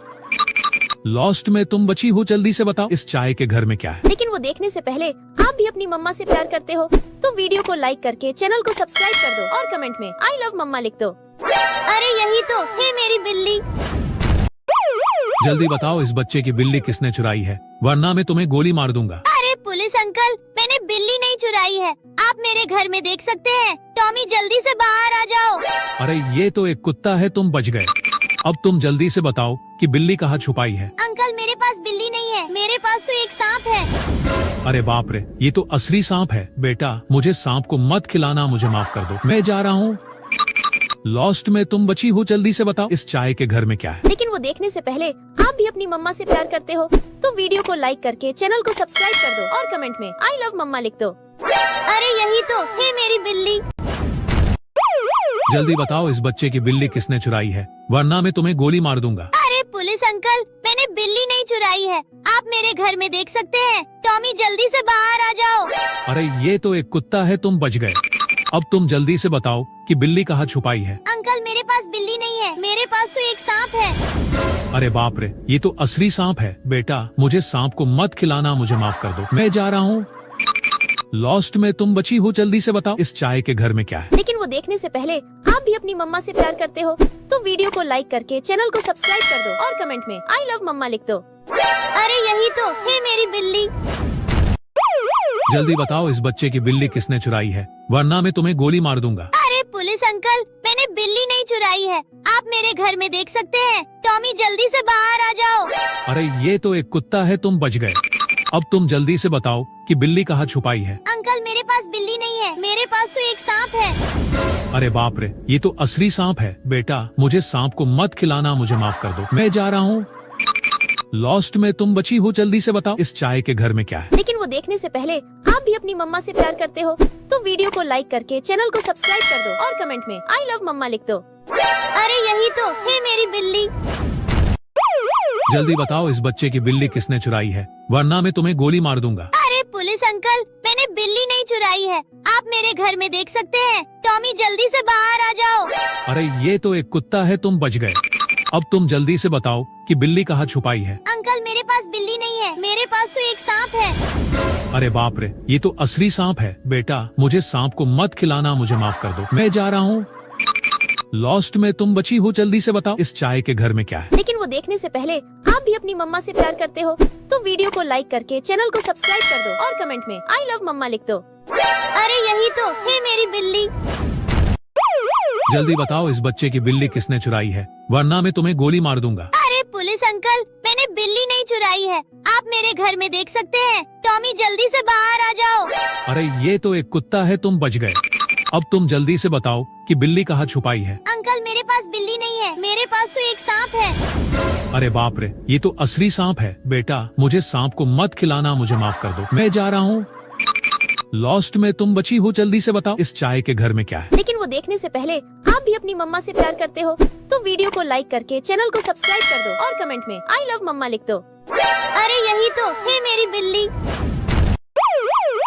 B: लॉस्ट में तुम बची हो, जल्दी से बताओ इस चाय के घर में क्या है।
C: लेकिन वो देखने से पहले आप भी अपनी मम्मा से प्यार करते हो तो वीडियो को लाइक करके चैनल को सब्सक्राइब कर दो और कमेंट में आई लव मम्मा लिख दो।
A: अरे यही तो है मेरी बिल्ली।
B: जल्दी बताओ इस बच्चे की बिल्ली किसने चुराई है, वरना मैं तुम्हें गोली मार दूंगा।
A: अरे पुलिस अंकल, मैंने बिल्ली नहीं चुराई है, आप मेरे घर में देख सकते हैं। टॉमी जल्दी से बाहर आ जाओ।
B: अरे ये तो एक कुत्ता है, तुम बच गए। अब तुम जल्दी से बताओ कि बिल्ली कहाँ छुपाई है।
A: अंकल मेरे पास बिल्ली नहीं है, मेरे पास तो एक सांप है।
B: अरे बाप रे, ये तो असली सांप है। बेटा मुझे सांप को मत खिलाना, मुझे माफ कर दो, मैं जा रहा हूँ। लॉस्ट में तुम बची हो, जल्दी से बताओ इस चाय के घर में क्या है।
C: लेकिन वो देखने से पहले आप भी अपनी मम्मा से प्यार करते हो तो वीडियो को लाइक करके चैनल को सब्सक्राइब कर दो और कमेंट में आई लव मम्मा लिख दो।
A: अरे यही तो है मेरी बिल्ली।
B: जल्दी बताओ इस बच्चे की बिल्ली किसने चुराई है, वरना मैं तुम्हें गोली मार दूंगा।
A: अरे पुलिस अंकल, मैंने बिल्ली नहीं चुराई है, आप मेरे घर में देख सकते हैं। टॉमी जल्दी से बाहर आ जाओ।
B: अरे ये तो एक कुत्ता है, तुम बच गए। अब तुम जल्दी से बताओ कि बिल्ली कहाँ छुपाई है।
A: अंकल मेरे पास बिल्ली नहीं है, मेरे पास तो एक सांप है।
B: अरे बाप रे, ये तो असली सांप है। बेटा मुझे सांप को मत खिलाना, मुझे माफ कर दो, मैं जा रहा हूँ। लॉस्ट में तुम बची हो, जल्दी से बताओ इस चाय के घर में क्या है।
C: लेकिन वो देखने से पहले आप भी अपनी मम्मा से प्यार करते हो तो वीडियो को लाइक करके चैनल को सब्सक्राइब कर दो और कमेंट में आई लव मम्मा लिख दो।
A: अरे यही तो है मेरी बिल्ली।
B: जल्दी बताओ इस बच्चे की बिल्ली किसने चुराई है, वरना मैं तुम्हें गोली मार दूंगा।
A: अरे पुलिस अंकल, मैंने बिल्ली नहीं चुराई है, आप मेरे घर में देख सकते हैं। टॉमी जल्दी से बाहर आ जाओ।
B: अरे ये तो एक कुत्ता है, तुम बच गए। अब तुम जल्दी से बताओ कि बिल्ली कहाँ छुपाई है।
A: अंकल मेरे पास बिल्ली नहीं है, मेरे पास तो एक सांप है।
B: अरे बाप रे, ये तो असली सांप है। बेटा मुझे सांप को मत खिलाना, मुझे माफ कर दो, मैं जा रहा हूँ। लॉस्ट में तुम बची हो, जल्दी से बताओ इस चाय के घर में क्या है।
C: लेकिन वो देखने से पहले आप भी अपनी मम्मा से प्यार करते हो तो वीडियो को लाइक करके चैनल को सब्सक्राइब कर दो और कमेंट में आई लव मम्मा लिख दो।
A: अरे यही तो है मेरी बिल्ली।
B: जल्दी बताओ इस बच्चे की बिल्ली किसने चुराई है, वरना मैं तुम्हें गोली मार दूंगा।
A: अरे पुलिस अंकल, मैंने बिल्ली नहीं चुराई है, आप मेरे घर में देख सकते हैं। टॉमी जल्दी से बाहर आ जाओ।
B: अरे ये तो एक कुत्ता है, तुम बच गए। अब तुम जल्दी से बताओ कि बिल्ली कहाँ छुपाई है।
A: अंकल मेरे पास बिल्ली नहीं है, मेरे पास तो एक सांप है।
B: अरे बाप रे, ये तो असली सांप है। बेटा मुझे सांप को मत खिलाना, मुझे माफ कर दो, मैं जा रहा हूँ। लॉस्ट में तुम बची हो, जल्दी से बताओ इस चाय के घर में क्या है।
C: लेकिन वो देखने से पहले आप भी अपनी मम्मा से प्यार करते हो तो वीडियो को लाइक करके चैनल को सब्सक्राइब कर दो और कमेंट में आई लव मम्मा लिख दो।
A: अरे यही तो है मेरी बिल्ली।
B: जल्दी बताओ इस बच्चे की बिल्ली किसने चुराई है, वरना मैं तुम्हें गोली मार दूंगा।
A: अरे पुलिस अंकल, मैंने बिल्ली नहीं चुराई है, आप मेरे घर में देख सकते हैं। टॉमी जल्दी से बाहर आ जाओ।
B: अरे ये तो एक कुत्ता है, तुम बच गए। अब तुम जल्दी से बताओ कि बिल्ली कहाँ छुपाई है।
A: अंकल मेरे पास बिल्ली नहीं है, मेरे पास तो एक सांप है।
B: अरे बाप रे, ये तो असली सांप है। बेटा मुझे सांप को मत खिलाना, मुझे माफ कर दो, मैं जा रहा हूँ। लॉस्ट में तुम बची हो, जल्दी से बताओ इस चाय के घर में क्या है।
C: लेकिन वो देखने से पहले आप भी अपनी मम्मा से प्यार करते हो तो वीडियो को लाइक करके चैनल को सब्सक्राइब कर दो और कमेंट में आई लव मम्मा लिख दो।
A: अरे यही तो है मेरी बिल्ली।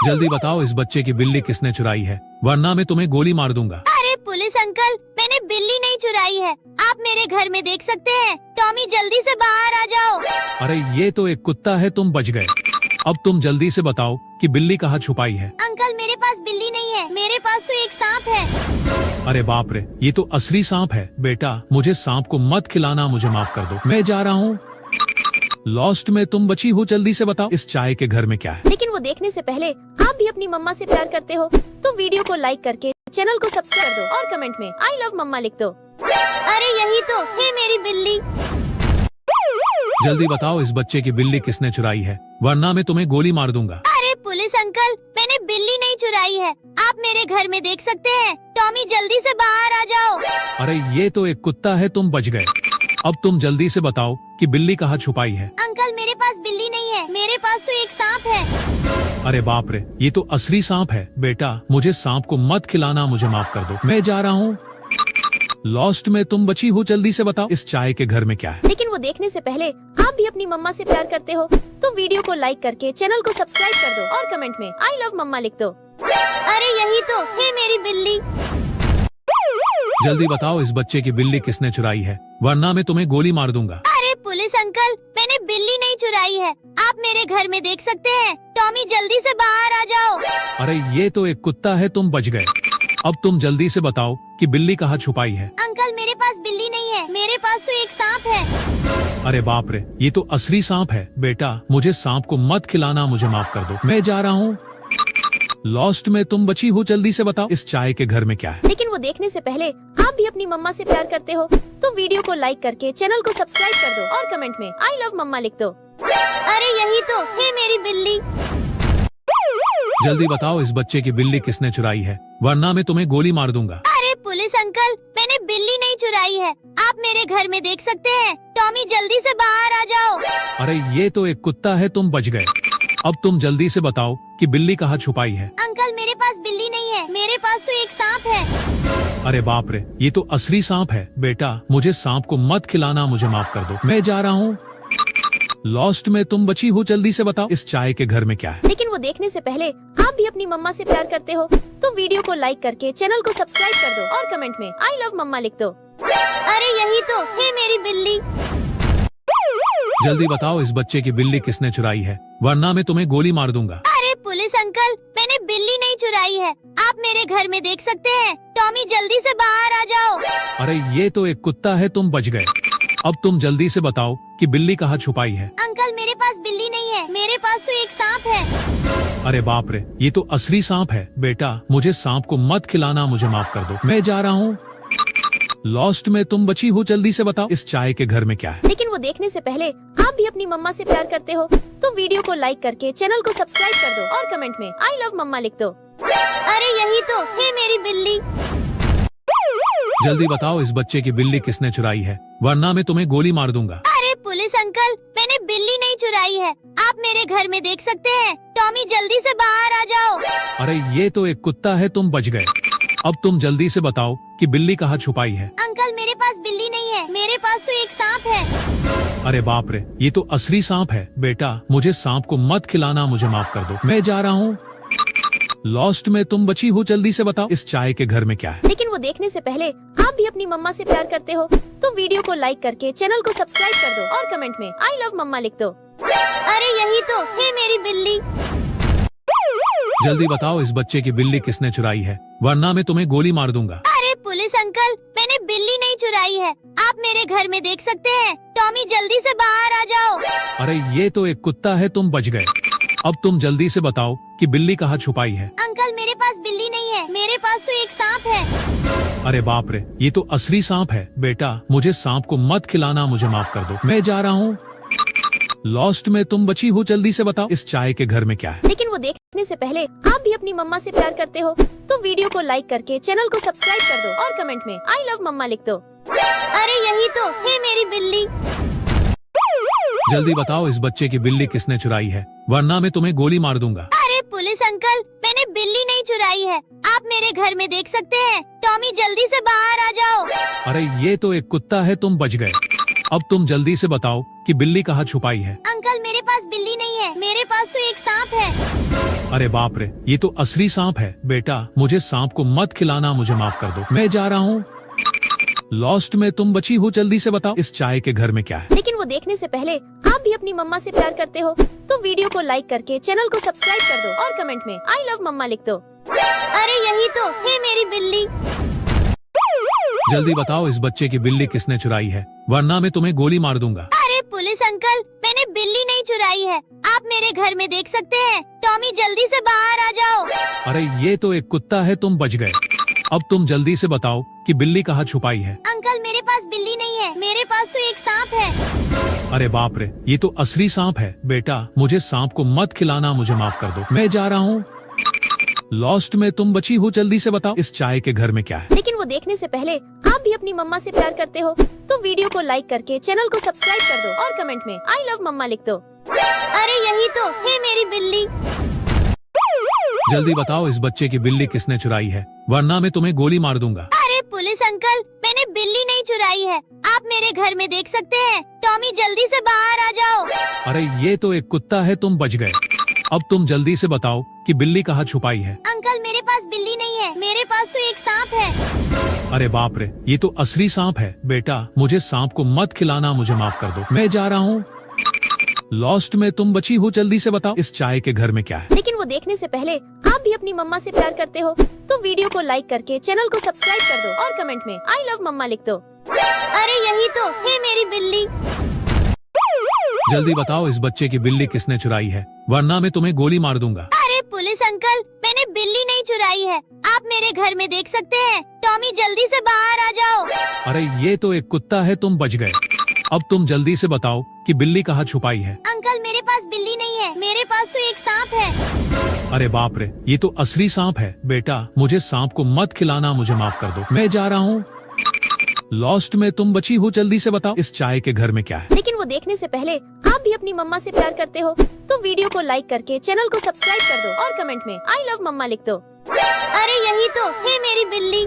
B: जल्दी बताओ इस बच्चे की बिल्ली किसने चुराई है, वरना मैं तुम्हें गोली मार दूंगा।
A: अरे पुलिस अंकल, मैंने बिल्ली नहीं चुराई है, आप मेरे घर में देख सकते हैं। टॉमी जल्दी से बाहर आ जाओ।
B: अरे ये तो एक कुत्ता है, तुम बच गए। अब तुम जल्दी से बताओ कि बिल्ली कहाँ छुपाई है।
A: अंकल मेरे पास बिल्ली नहीं है, मेरे पास तो एक सांप है।
B: अरे बाप रे, ये तो असली सांप है। बेटा मुझे सांप को मत खिलाना, मुझे माफ कर दो, मैं जा रहा हूँ। लॉस्ट में तुम बची हो, जल्दी से बताओ इस चाय के घर में क्या है।
C: लेकिन वो देखने से पहले आप भी अपनी मम्मा से प्यार करते हो तो वीडियो को लाइक करके चैनल को सब्सक्राइब कर दो और कमेंट में आई लव मम्मा लिख दो।
A: अरे यही तो है मेरी बिल्ली।
B: जल्दी बताओ इस बच्चे की बिल्ली किसने चुराई है, वरना मैं तुम्हें गोली मार दूंगा।
A: अरे पुलिस अंकल, मैंने बिल्ली नहीं चुराई है, आप मेरे घर में देख सकते हैं। टॉमी जल्दी से बाहर आ जाओ।
B: अरे ये तो एक कुत्ता है, तुम बच गए। अब तुम जल्दी से बताओ कि बिल्ली कहाँ छुपाई है।
A: अंकल मेरे पास बिल्ली नहीं है, मेरे पास तो एक सांप है।
B: अरे बाप रे, ये तो असली सांप है। बेटा मुझे सांप को मत खिलाना, मुझे माफ कर दो, मैं जा रहा हूँ। लॉस्ट में तुम बची हो, जल्दी से बताओ इस चाय के घर में क्या है।
C: लेकिन वो देखने से पहले आप भी अपनी मम्मा से प्यार करते हो तो वीडियो को लाइक करके चैनल को सब्सक्राइब कर दो और कमेंट में आई लव मम्मा लिख दो।
A: अरे यही तो है मेरी बिल्ली।
B: जल्दी बताओ इस बच्चे की बिल्ली किसने चुराई है, वरना मैं तुम्हें गोली मार दूंगा।
A: अरे पुलिस अंकल, मैंने बिल्ली नहीं चुराई है, आप मेरे घर में देख सकते हैं। टॉमी जल्दी से बाहर आ जाओ।
B: अरे ये तो एक कुत्ता है, तुम बच गए। अब तुम जल्दी से बताओ कि बिल्ली कहाँ छुपाई है।
A: अंकल मेरे पास बिल्ली नहीं है, मेरे पास तो एक सांप है।
B: अरे बाप रे, ये तो असली सांप है। बेटा मुझे सांप को मत खिलाना, मुझे माफ कर दो, मैं जा रहा हूँ। लॉस्ट में तुम बची हो, जल्दी से बताओ इस चाय के घर में क्या है।
C: लेकिन वो देखने से पहले आप भी अपनी मम्मा से प्यार करते हो तो वीडियो को लाइक करके चैनल को सब्सक्राइब कर दो और कमेंट में आई लव मम्मा लिख दो।
A: अरे यही तो है मेरी बिल्ली।
B: जल्दी बताओ इस बच्चे की बिल्ली किसने चुराई है, वरना मैं तुम्हें गोली मार दूंगा।
A: अरे पुलिस अंकल, मैंने बिल्ली नहीं चुराई है, आप मेरे घर में देख सकते हैं। टॉमी जल्दी से बाहर आ जाओ।
B: अरे ये तो एक कुत्ता है, तुम बच गए। अब तुम जल्दी से बताओ कि बिल्ली कहाँ छुपाई है।
A: अंकल मेरे पास बिल्ली नहीं है, मेरे पास तो एक सांप है।
B: अरे बाप रे, ये तो असली सांप है। बेटा मुझे सांप को मत खिलाना, मुझे माफ कर दो, मैं जा रहा हूँ। लॉस्ट में तुम बची हो, जल्दी से बताओ इस चाय के घर में क्या है।
C: लेकिन वो देखने से पहले आप भी अपनी मम्मा से प्यार करते हो तो वीडियो को लाइक करके चैनल को सब्सक्राइब कर दो और कमेंट में आई लव मम्मा लिख दो।
A: अरे यही तो है मेरी बिल्ली।
B: जल्दी बताओ इस बच्चे की बिल्ली किसने चुराई है, वरना मैं तुम्हें गोली मार दूंगा।
A: अरे पुलिस अंकल, मैंने बिल्ली नहीं चुराई है, आप मेरे घर में देख सकते हैं। टॉमी जल्दी से बाहर आ जाओ।
B: अरे ये तो एक कुत्ता है, तुम बच गए। अब तुम जल्दी से बताओ कि बिल्ली कहाँ छुपाई है।
A: अंकल मेरे पास बिल्ली नहीं है, मेरे पास तो एक सांप है।
B: अरे बाप रे, ये तो असली सांप है। बेटा मुझे सांप को मत खिलाना, मुझे माफ कर दो, मैं जा रहा हूँ। लॉस्ट में तुम बची हो, जल्दी से बताओ इस चाय के घर में क्या है।
C: लेकिन वो देखने से पहले आप भी अपनी मम्मा से प्यार करते हो तो वीडियो को लाइक करके चैनल को सब्सक्राइब कर दो और कमेंट में आई लव मम्मा लिख दो।
A: अरे यही तो है मेरी बिल्ली।
B: जल्दी बताओ इस बच्चे की बिल्ली किसने चुराई है, वरना मैं तुम्हें गोली मार दूंगा।
A: अरे पुलिस अंकल, मैंने बिल्ली नहीं चुराई है, आप मेरे घर में देख सकते हैं। टॉमी जल्दी से बाहर आ जाओ।
B: अरे ये तो एक कुत्ता है, तुम बच गए। अब तुम जल्दी से बताओ कि बिल्ली कहाँ छुपाई है।
A: अंकल मेरे पास बिल्ली नहीं है, मेरे पास तो एक सांप है।
B: अरे बाप रे, ये तो असली सांप है। बेटा मुझे सांप को मत खिलाना, मुझे माफ कर दो, मैं जा रहा हूँ। लॉस्ट में तुम बची हो, जल्दी से बताओ इस चाय के घर में क्या है।
C: लेकिन वो देखने से पहले आप भी अपनी मम्मा से प्यार करते हो तो वीडियो को लाइक करके चैनल को सब्सक्राइब कर दो और कमेंट में आई लव मम्मा लिख दो।
A: अरे यही तो है मेरी बिल्ली।
B: जल्दी बताओ इस बच्चे की बिल्ली किसने चुराई है, वरना मैं तुम्हें गोली मार दूंगा।
A: अरे पुलिस अंकल, मैंने बिल्ली नहीं चुराई है, आप मेरे घर में देख सकते हैं। टॉमी जल्दी से बाहर आ जाओ।
B: अरे ये तो एक कुत्ता है, तुम बच गए। अब तुम जल्दी से बताओ कि बिल्ली कहाँ छुपाई है।
A: अंकल मेरे पास बिल्ली नहीं है, मेरे पास तो एक सांप है।
B: अरे बाप रे, ये तो असली सांप है। बेटा मुझे सांप को मत खिलाना, मुझे माफ कर दो, मैं जा रहा हूँ। लॉस्ट में तुम बची हो, जल्दी से बताओ इस चाय के घर में क्या है।
C: लेकिन वो देखने से पहले आप भी अपनी मम्मा से प्यार करते हो तो वीडियो को लाइक करके चैनल को सब्सक्राइब कर दो और कमेंट में आई लव मम्मा लिख दो।
A: अरे यही तो है मेरी बिल्ली।
B: जल्दी बताओ इस बच्चे की बिल्ली किसने चुराई है, वरना मैं तुम्हें गोली मार दूंगा।
A: अरे पुलिस अंकल, मैंने बिल्ली नहीं चुराई है, आप मेरे घर में देख सकते हैं। टॉमी जल्दी से बाहर आ जाओ।
B: अरे ये तो एक कुत्ता है, तुम बच गए। अब तुम जल्दी से बताओ कि बिल्ली कहाँ छुपाई है।
A: अंकल मेरे पास बिल्ली नहीं है, मेरे पास तो एक सांप है।
B: अरे बाप रे, ये तो असली सांप है। बेटा मुझे सांप को मत खिलाना, मुझे माफ कर दो, मैं जा रहा हूँ। लॉस्ट में तुम बची हो, जल्दी से बताओ इस चाय के घर में क्या है।
C: लेकिन वो देखने से पहले आप भी अपनी मम्मा से प्यार करते हो तो वीडियो को लाइक करके चैनल को सब्सक्राइब कर दो और कमेंट में आई लव मम्मा लिख दो।
A: अरे यही तो है मेरी बिल्ली।
B: जल्दी बताओ इस बच्चे की बिल्ली किसने चुराई है, वरना मैं तुम्हें गोली मार दूंगा।
A: अरे पुलिस अंकल, मैंने बिल्ली नहीं चुराई है, आप मेरे घर में देख सकते हैं। टॉमी जल्दी से बाहर आ जाओ।
B: अरे ये तो एक कुत्ता है, तुम बच गए। अब तुम जल्दी से बताओ कि बिल्ली कहाँ छुपाई है।
A: अंकल मेरे पास बिल्ली नहीं है, मेरे पास तो एक सांप है।
B: अरे बाप रे, ये तो असली सांप है। बेटा मुझे सांप को मत खिलाना, मुझे माफ कर दो, मैं जा रहा हूँ। लॉस्ट में तुम बची हो, जल्दी से बताओ इस चाय के घर में क्या है।
C: लेकिन वो देखने से पहले आप भी अपनी मम्मा से प्यार करते हो तो वीडियो को लाइक करके चैनल को सब्सक्राइब कर दो और कमेंट में आई लव मम्मा लिख दो।
A: अरे यही तो है मेरी बिल्ली।
B: जल्दी बताओ इस बच्चे की बिल्ली किसने चुराई है, वरना मैं तुम्हें गोली मार दूंगा।
A: अरे पुलिस अंकल, मैंने बिल्ली नहीं चुराई है, आप मेरे घर में देख सकते हैं। टॉमी जल्दी से बाहर आ जाओ।
B: अरे ये तो एक कुत्ता है, तुम बच गए। अब तुम जल्दी से बताओ कि बिल्ली कहाँ छुपाई है।
A: अंकल मेरे पास बिल्ली नहीं है, मेरे पास तो एक सांप है।
B: अरे बाप रे, ये तो असली सांप है। बेटा मुझे सांप को मत खिलाना, मुझे माफ कर दो, मैं जा रहा हूँ। लॉस्ट में तुम बची हो, जल्दी से बताओ इस चाय के घर में क्या है।
C: लेकिन वो देखने से पहले आप भी अपनी मम्मा से प्यार करते हो तो वीडियो को लाइक करके चैनल को सब्सक्राइब कर दो और कमेंट में आई लव मम्मा लिख दो।
A: अरे यही तो है मेरी बिल्ली।
B: जल्दी बताओ इस बच्चे की बिल्ली किसने चुराई है, वरना मैं तुम्हें गोली मार दूंगा।
A: अरे पुलिस अंकल, मैंने बिल्ली नहीं चुराई है, आप मेरे घर में देख सकते हैं। टॉमी जल्दी से बाहर आ जाओ।
B: अरे ये तो एक कुत्ता है, तुम बच गए। अब तुम जल्दी से बताओ कि बिल्ली कहाँ छुपाई है।
A: अंकल मेरे पास बिल्ली नहीं है, मेरे पास तो एक सांप है।
B: अरे बाप रे, ये तो असली सांप है। बेटा मुझे सांप को मत खिलाना, मुझे माफ कर दो, मैं जा रहा हूँ। लॉस्ट में तुम बची हो, जल्दी से बताओ इस चाय के घर में क्या है।
C: लेकिन वो देखने से पहले आप भी अपनी मम्मा से प्यार करते हो तो वीडियो को लाइक करके चैनल को सब्सक्राइब कर दो और कमेंट में आई लव मम्मा लिख दो।
A: अरे यही तो है मेरी बिल्ली।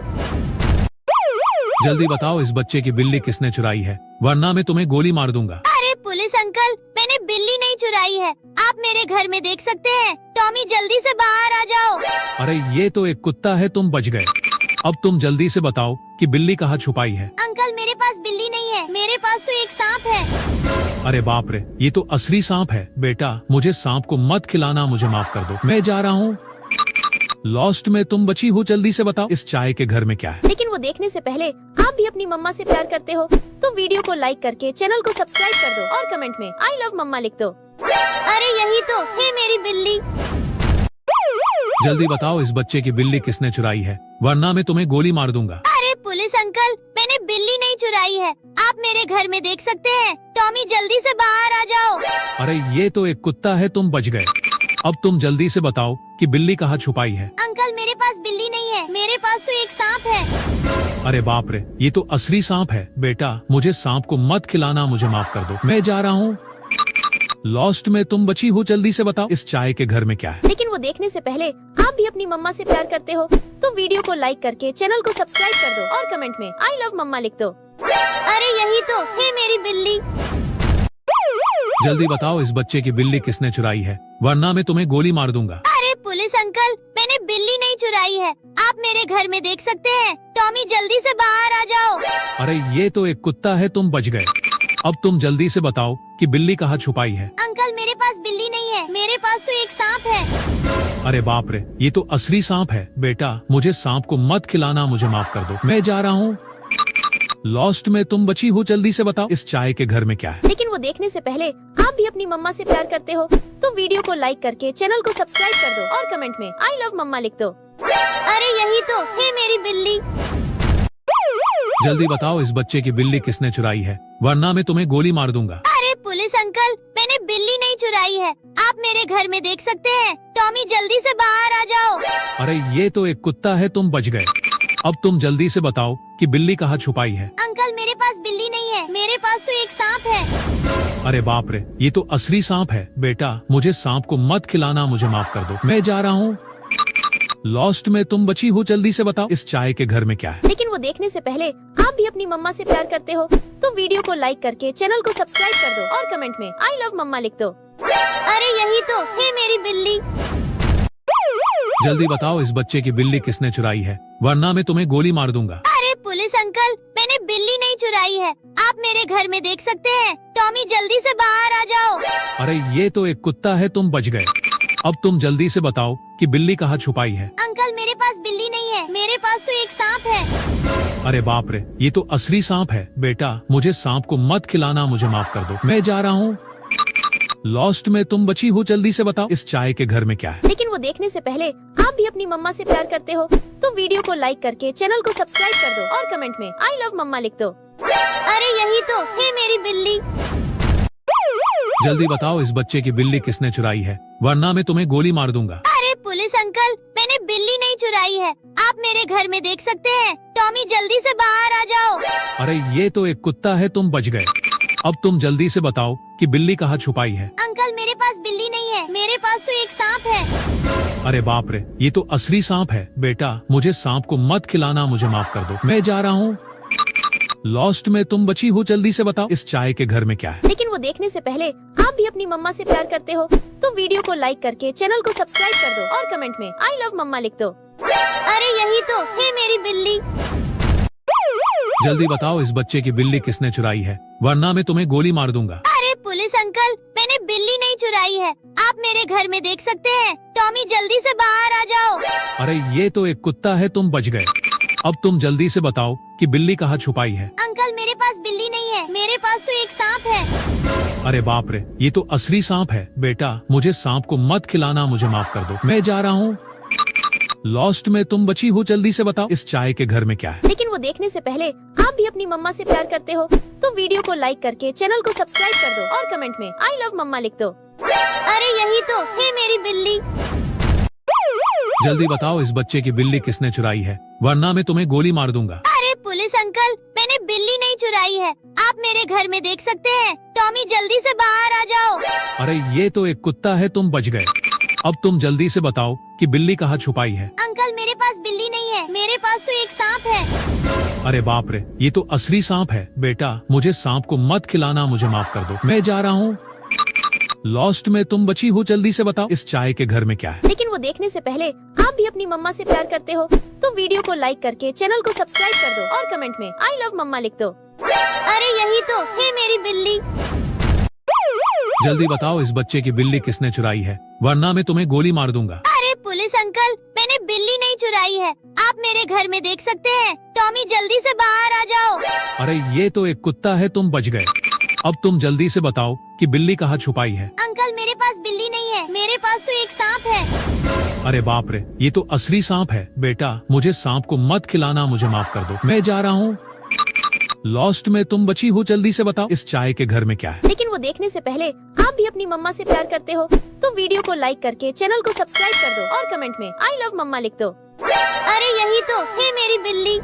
B: जल्दी बताओ इस बच्चे की बिल्ली किसने चुराई है, वरना मैं तुम्हें गोली मार दूंगा।
A: अरे पुलिस अंकल, मैंने बिल्ली नहीं चुराई है, आप मेरे घर में देख सकते हैं। टॉमी जल्दी से बाहर आ जाओ।
B: अरे ये तो एक कुत्ता है, तुम बच गए। अब तुम जल्दी से बताओ कि बिल्ली कहाँ छुपाई है।
A: अंकल मेरे पास बिल्ली नहीं है, मेरे पास तो एक सांप है।
B: अरे बाप रे, ये तो असली सांप है। बेटा मुझे सांप को मत खिलाना, मुझे माफ कर दो, मैं जा रहा हूँ। लॉस्ट में तुम बची हो, जल्दी से बताओ इस चाय के घर में क्या है।
C: लेकिन वो देखने से पहले आप भी अपनी मम्मा से प्यार करते हो तो वीडियो को लाइक करके चैनल को सब्सक्राइब कर दो और कमेंट में आई लव मम्मा लिख दो।
A: अरे यही तो है मेरी बिल्ली।
B: जल्दी बताओ इस बच्चे की बिल्ली किसने चुराई है, वरना मैं तुम्हें गोली मार दूंगा।
A: अरे पुलिस अंकल, मैंने बिल्ली नहीं चुराई है, आप मेरे घर में देख सकते हैं। टॉमी जल्दी से बाहर आ जाओ।
B: अरे ये तो एक कुत्ता है, तुम बच गए। अब तुम जल्दी से बताओ कि बिल्ली कहाँ छुपाई है।
A: अंकल मेरे पास बिल्ली नहीं है, मेरे पास तो एक सांप है।
B: अरे बाप रे, ये तो असली सांप है। बेटा मुझे सांप को मत खिलाना, मुझे माफ कर दो, मैं जा रहा हूँ। लॉस्ट में तुम बची हो, जल्दी से बताओ इस चाय के घर में क्या है।
C: लेकिन वो देखने से पहले आप भी अपनी मम्मा से प्यार करते हो तो वीडियो को लाइक करके चैनल को सब्सक्राइब कर दो और कमेंट में आई लव मम्मा लिख दो।
A: अरे यही तो है मेरी बिल्ली।
B: जल्दी बताओ इस बच्चे की बिल्ली किसने चुराई है, वरना मैं तुम्हें गोली मार दूंगा।
A: अरे पुलिस अंकल, मैंने बिल्ली नहीं चुराई है, आप मेरे घर में देख सकते हैं। टॉमी जल्दी से बाहर आ जाओ।
B: अरे ये तो एक कुत्ता है, तुम बच गए। अब तुम जल्दी से बताओ कि बिल्ली कहाँ छुपाई है।
A: अंकल मेरे पास बिल्ली नहीं है, मेरे पास तो एक सांप है।
B: अरे बाप रे, ये तो असली सांप है। बेटा मुझे सांप को मत खिलाना, मुझे माफ कर दो, मैं जा रहा हूँ। लॉस्ट में तुम बची हो, जल्दी से बताओ इस चाय के घर में क्या है।
C: लेकिन वो देखने से पहले आप भी अपनी मम्मा से प्यार करते हो तो वीडियो को लाइक करके चैनल को सब्सक्राइब कर दो और कमेंट में आई लव मम्मा लिख दो।
A: अरे यही तो है मेरी बिल्ली।
B: जल्दी बताओ इस बच्चे की बिल्ली किसने चुराई है, वरना मैं तुम्हें गोली मार दूंगा।
A: अरे पुलिस अंकल, मैंने बिल्ली नहीं चुराई है, आप मेरे घर में देख सकते हैं। टॉमी जल्दी से बाहर आ जाओ।
B: अरे ये तो एक कुत्ता है, तुम बच गए। अब तुम जल्दी से बताओ कि बिल्ली कहाँ छुपाई है।
A: अंकल मेरे पास बिल्ली नहीं है, मेरे पास तो एक सांप है।
B: अरे बाप रे, ये तो असली सांप है। बेटा मुझे सांप को मत खिलाना, मुझे माफ कर दो, मैं जा रहा हूँ। लॉस्ट में तुम बची हो, जल्दी से बताओ इस चाय के घर में क्या है।
C: लेकिन वो देखने से पहले आप भी अपनी मम्मा से प्यार करते हो तो वीडियो को लाइक करके चैनल को सब्सक्राइब कर दो और कमेंट में आई लव मम्मा लिख दो।
A: अरे यही तो है मेरी बिल्ली।
B: जल्दी बताओ इस बच्चे की बिल्ली किसने चुराई है, वरना मैं तुम्हें गोली मार दूंगा।
A: अरे पुलिस अंकल, मैंने बिल्ली नहीं चुराई है, आप मेरे घर में देख सकते हैं। टॉमी जल्दी से बाहर आ जाओ।
B: अरे ये तो एक कुत्ता है, तुम बच गए। अब तुम जल्दी से बताओ कि बिल्ली कहाँ छुपाई है।
A: अंकल मेरे पास बिल्ली नहीं है, मेरे पास तो एक सांप है।
B: अरे बाप रे, ये तो असली सांप है। बेटा मुझे सांप को मत खिलाना, मुझे माफ कर दो, मैं जा रहा हूँ। लॉस्ट में तुम बची हो, जल्दी से बताओ इस चाय के घर में क्या है।
C: लेकिन वो देखने से पहले आप भी अपनी मम्मा से प्यार करते हो तो वीडियो को लाइक करके चैनल को सब्सक्राइब कर दो और कमेंट में आई लव मम्मा लिख दो।
A: अरे यही तो है मेरी बिल्ली।
B: जल्दी बताओ इस बच्चे की बिल्ली किसने चुराई है, वरना मैं तुम्हें गोली मार दूंगा।
A: अरे पुलिस अंकल, मैंने बिल्ली नहीं चुराई है, आप मेरे घर में देख सकते हैं। टॉमी जल्दी से बाहर आ जाओ।
B: अरे ये तो एक कुत्ता है, तुम बच गए। अब तुम जल्दी से बताओ कि बिल्ली कहाँ छुपाई है।
A: अंकल मेरे पास बिल्ली नहीं है, मेरे पास तो एक सांप है।
B: अरे बाप रे, ये तो असली सांप है। बेटा मुझे सांप को मत खिलाना, मुझे माफ कर दो, मैं जा रहा हूँ। लॉस्ट में तुम बची हो, जल्दी से बताओ इस चाय के घर में क्या है।
C: लेकिन वो देखने से पहले आप भी अपनी मम्मा से प्यार करते हो तो वीडियो को लाइक करके चैनल को सब्सक्राइब कर दो और कमेंट में आई लव मम्मा लिख दो।
A: अरे यही तो है मेरी बिल्ली।
B: जल्दी बताओ इस बच्चे की बिल्ली किसने चुराई है, वरना मैं तुम्हें गोली मार दूंगा।
A: अरे पुलिस अंकल, मैंने बिल्ली नहीं चुराई है, आप मेरे घर में देख सकते हैं। टॉमी जल्दी से बाहर आ जाओ।
B: अरे ये तो एक कुत्ता है, तुम बच गए। अब तुम जल्दी से बताओ कि बिल्ली कहाँ छुपाई है।
A: अंकल मेरे पास बिल्ली नहीं है, मेरे पास तो एक सांप है।
B: अरे बाप रे, ये तो असली सांप है। बेटा मुझे सांप को मत खिलाना, मुझे माफ कर दो, मैं जा रहा हूँ। लॉस्ट में तुम बची हो, जल्दी से बताओ इस चाय के घर में क्या है।
C: लेकिन वो देखने से पहले आप भी अपनी मम्मा से प्यार करते हो तो वीडियो को लाइक करके चैनल को सब्सक्राइब कर दो और कमेंट में आई लव मम्मा लिख दो।
A: अरे यही तो है मेरी बिल्ली।
B: जल्दी बताओ इस बच्चे की बिल्ली किसने चुराई है, वरना मैं तुम्हें गोली मार दूंगा।
A: अरे पुलिस अंकल, मैंने बिल्ली नहीं चुराई है, आप मेरे घर में देख सकते हैं। टॉमी जल्दी से बाहर आ जाओ।
B: अरे ये तो एक कुत्ता है, तुम बच गए। अब तुम जल्दी से बताओ कि बिल्ली कहाँ छुपाई है।
A: अंकल मेरे पास बिल्ली नहीं है, मेरे पास तो एक सांप है।
B: अरे बाप रे, ये तो असली सांप है। बेटा मुझे सांप को मत खिलाना, मुझे माफ कर दो, मैं जा रहा हूँ। लॉस्ट में तुम बची हो, जल्दी से बताओ इस चाय के घर में क्या है।
C: लेकिन वो देखने से पहले आप भी अपनी मम्मा से प्यार करते हो तो वीडियो को लाइक करके चैनल को सब्सक्राइब कर दो और कमेंट में आई लव मम्मा लिख दो।
A: अरे यही तो है मेरी बिल्ली।
B: जल्दी बताओ इस बच्चे की बिल्ली किसने चुराई है, वरना मैं तुम्हें गोली मार दूंगा।
A: अरे पुलिस अंकल, मैंने बिल्ली नहीं चुराई है, आप मेरे घर में देख सकते हैं। टॉमी जल्दी से बाहर आ जाओ।
B: अरे ये तो एक कुत्ता है, तुम बच गए। अब तुम जल्दी से बताओ कि बिल्ली कहाँ छुपाई है।
A: अंकल मेरे पास बिल्ली नहीं है, मेरे पास तो एक सांप है।
B: अरे बाप रे, ये तो असली सांप है। बेटा मुझे सांप को मत खिलाना, मुझे माफ कर दो, मैं जा रहा हूँ। लॉस्ट में तुम बची हो, जल्दी से बताओ इस चाय के घर में क्या है।
C: लेकिन वो देखने से पहले आप भी अपनी मम्मा से प्यार करते हो तो वीडियो को लाइक करके चैनल को सब्सक्राइब कर दो और कमेंट में आई लव मम्मा लिख दो।
A: अरे यही तो है मेरी बिल्ली।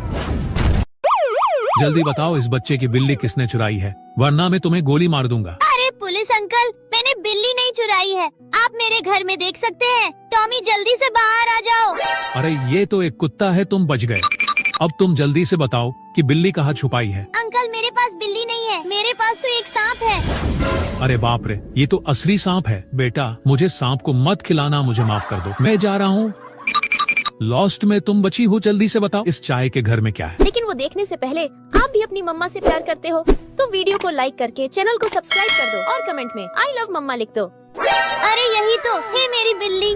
B: जल्दी बताओ इस बच्चे की बिल्ली किसने चुराई है, वरना मैं तुम्हें गोली मार दूंगा।
A: अरे पुलिस अंकल, मैंने बिल्ली नहीं चुराई है, आप मेरे घर में देख सकते हैं। टॉमी जल्दी से बाहर आ जाओ।
B: अरे ये तो एक कुत्ता है, तुम बच गए। अब तुम जल्दी से बताओ कि बिल्ली कहाँ छुपाई है।
A: अंकल मेरे पास बिल्ली नहीं है, मेरे पास तो एक सांप है।
B: अरे बाप रे, ये तो असली सांप है। बेटा मुझे सांप को मत खिलाना, मुझे माफ कर दो, मैं जा रहा हूँ। लॉस्ट में तुम बची हो, जल्दी से बताओ इस चाय के घर में क्या है।
C: लेकिन वो देखने से पहले आप भी अपनी मम्मा से प्यार करते हो तो वीडियो को लाइक करके चैनल को सब्सक्राइब कर दो और कमेंट में आई लव मम्मा लिख दो।
A: अरे यही तो है मेरी बिल्ली।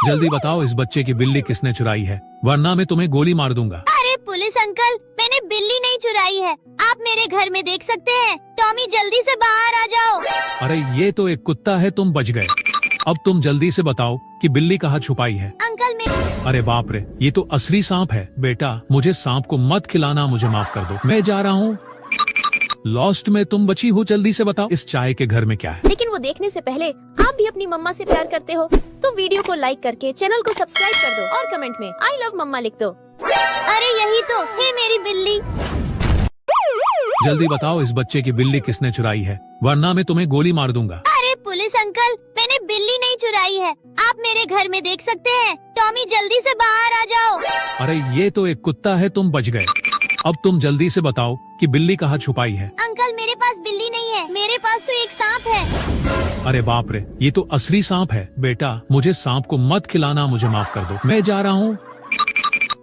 B: जल्दी बताओ इस बच्चे की बिल्ली किसने चुराई है, वरना मैं तुम्हें गोली मार दूंगा।
A: अरे पुलिस अंकल, मैंने बिल्ली नहीं चुराई है, आप मेरे घर में देख सकते हैं। टॉमी जल्दी से बाहर आ जाओ।
B: अरे ये तो एक कुत्ता है, तुम बच गए। अब तुम जल्दी से बताओ कि बिल्ली कहाँ छुपाई है।
A: अंकल मैं
B: अरे बाप रे, ये तो असली सांप है। बेटा मुझे सांप को मत खिलाना, मुझे माफ कर दो, मैं जा रहा हूँ। लॉस्ट में तुम बची हो, जल्दी से बताओ इस चाय के घर में क्या है।
C: लेकिन वो देखने से पहले आप भी अपनी मम्मा से प्यार करते हो तो वीडियो को लाइक करके चैनल को सब्सक्राइब कर दो और कमेंट में आई लव मम्मा लिख दो।
A: अरे यही तो है मेरी बिल्ली।
B: जल्दी बताओ इस बच्चे की बिल्ली किसने चुराई है, वरना मैं तुम्हें गोली मार दूंगा।
A: अरे पुलिस अंकल, मैंने बिल्ली नहीं चुराई है, आप मेरे घर में देख सकते हैं। टॉमी जल्दी से बाहर आ जाओ।
B: अरे ये तो एक कुत्ता है, तुम बच गए। अब तुम जल्दी से बताओ कि बिल्ली कहाँ छुपाई है।
A: अंकल मेरे पास बिल्ली नहीं है, मेरे पास तो एक सांप है।
B: अरे बाप रे, ये तो असली सांप है। बेटा मुझे सांप को मत खिलाना, मुझे माफ कर दो, मैं जा रहा हूँ।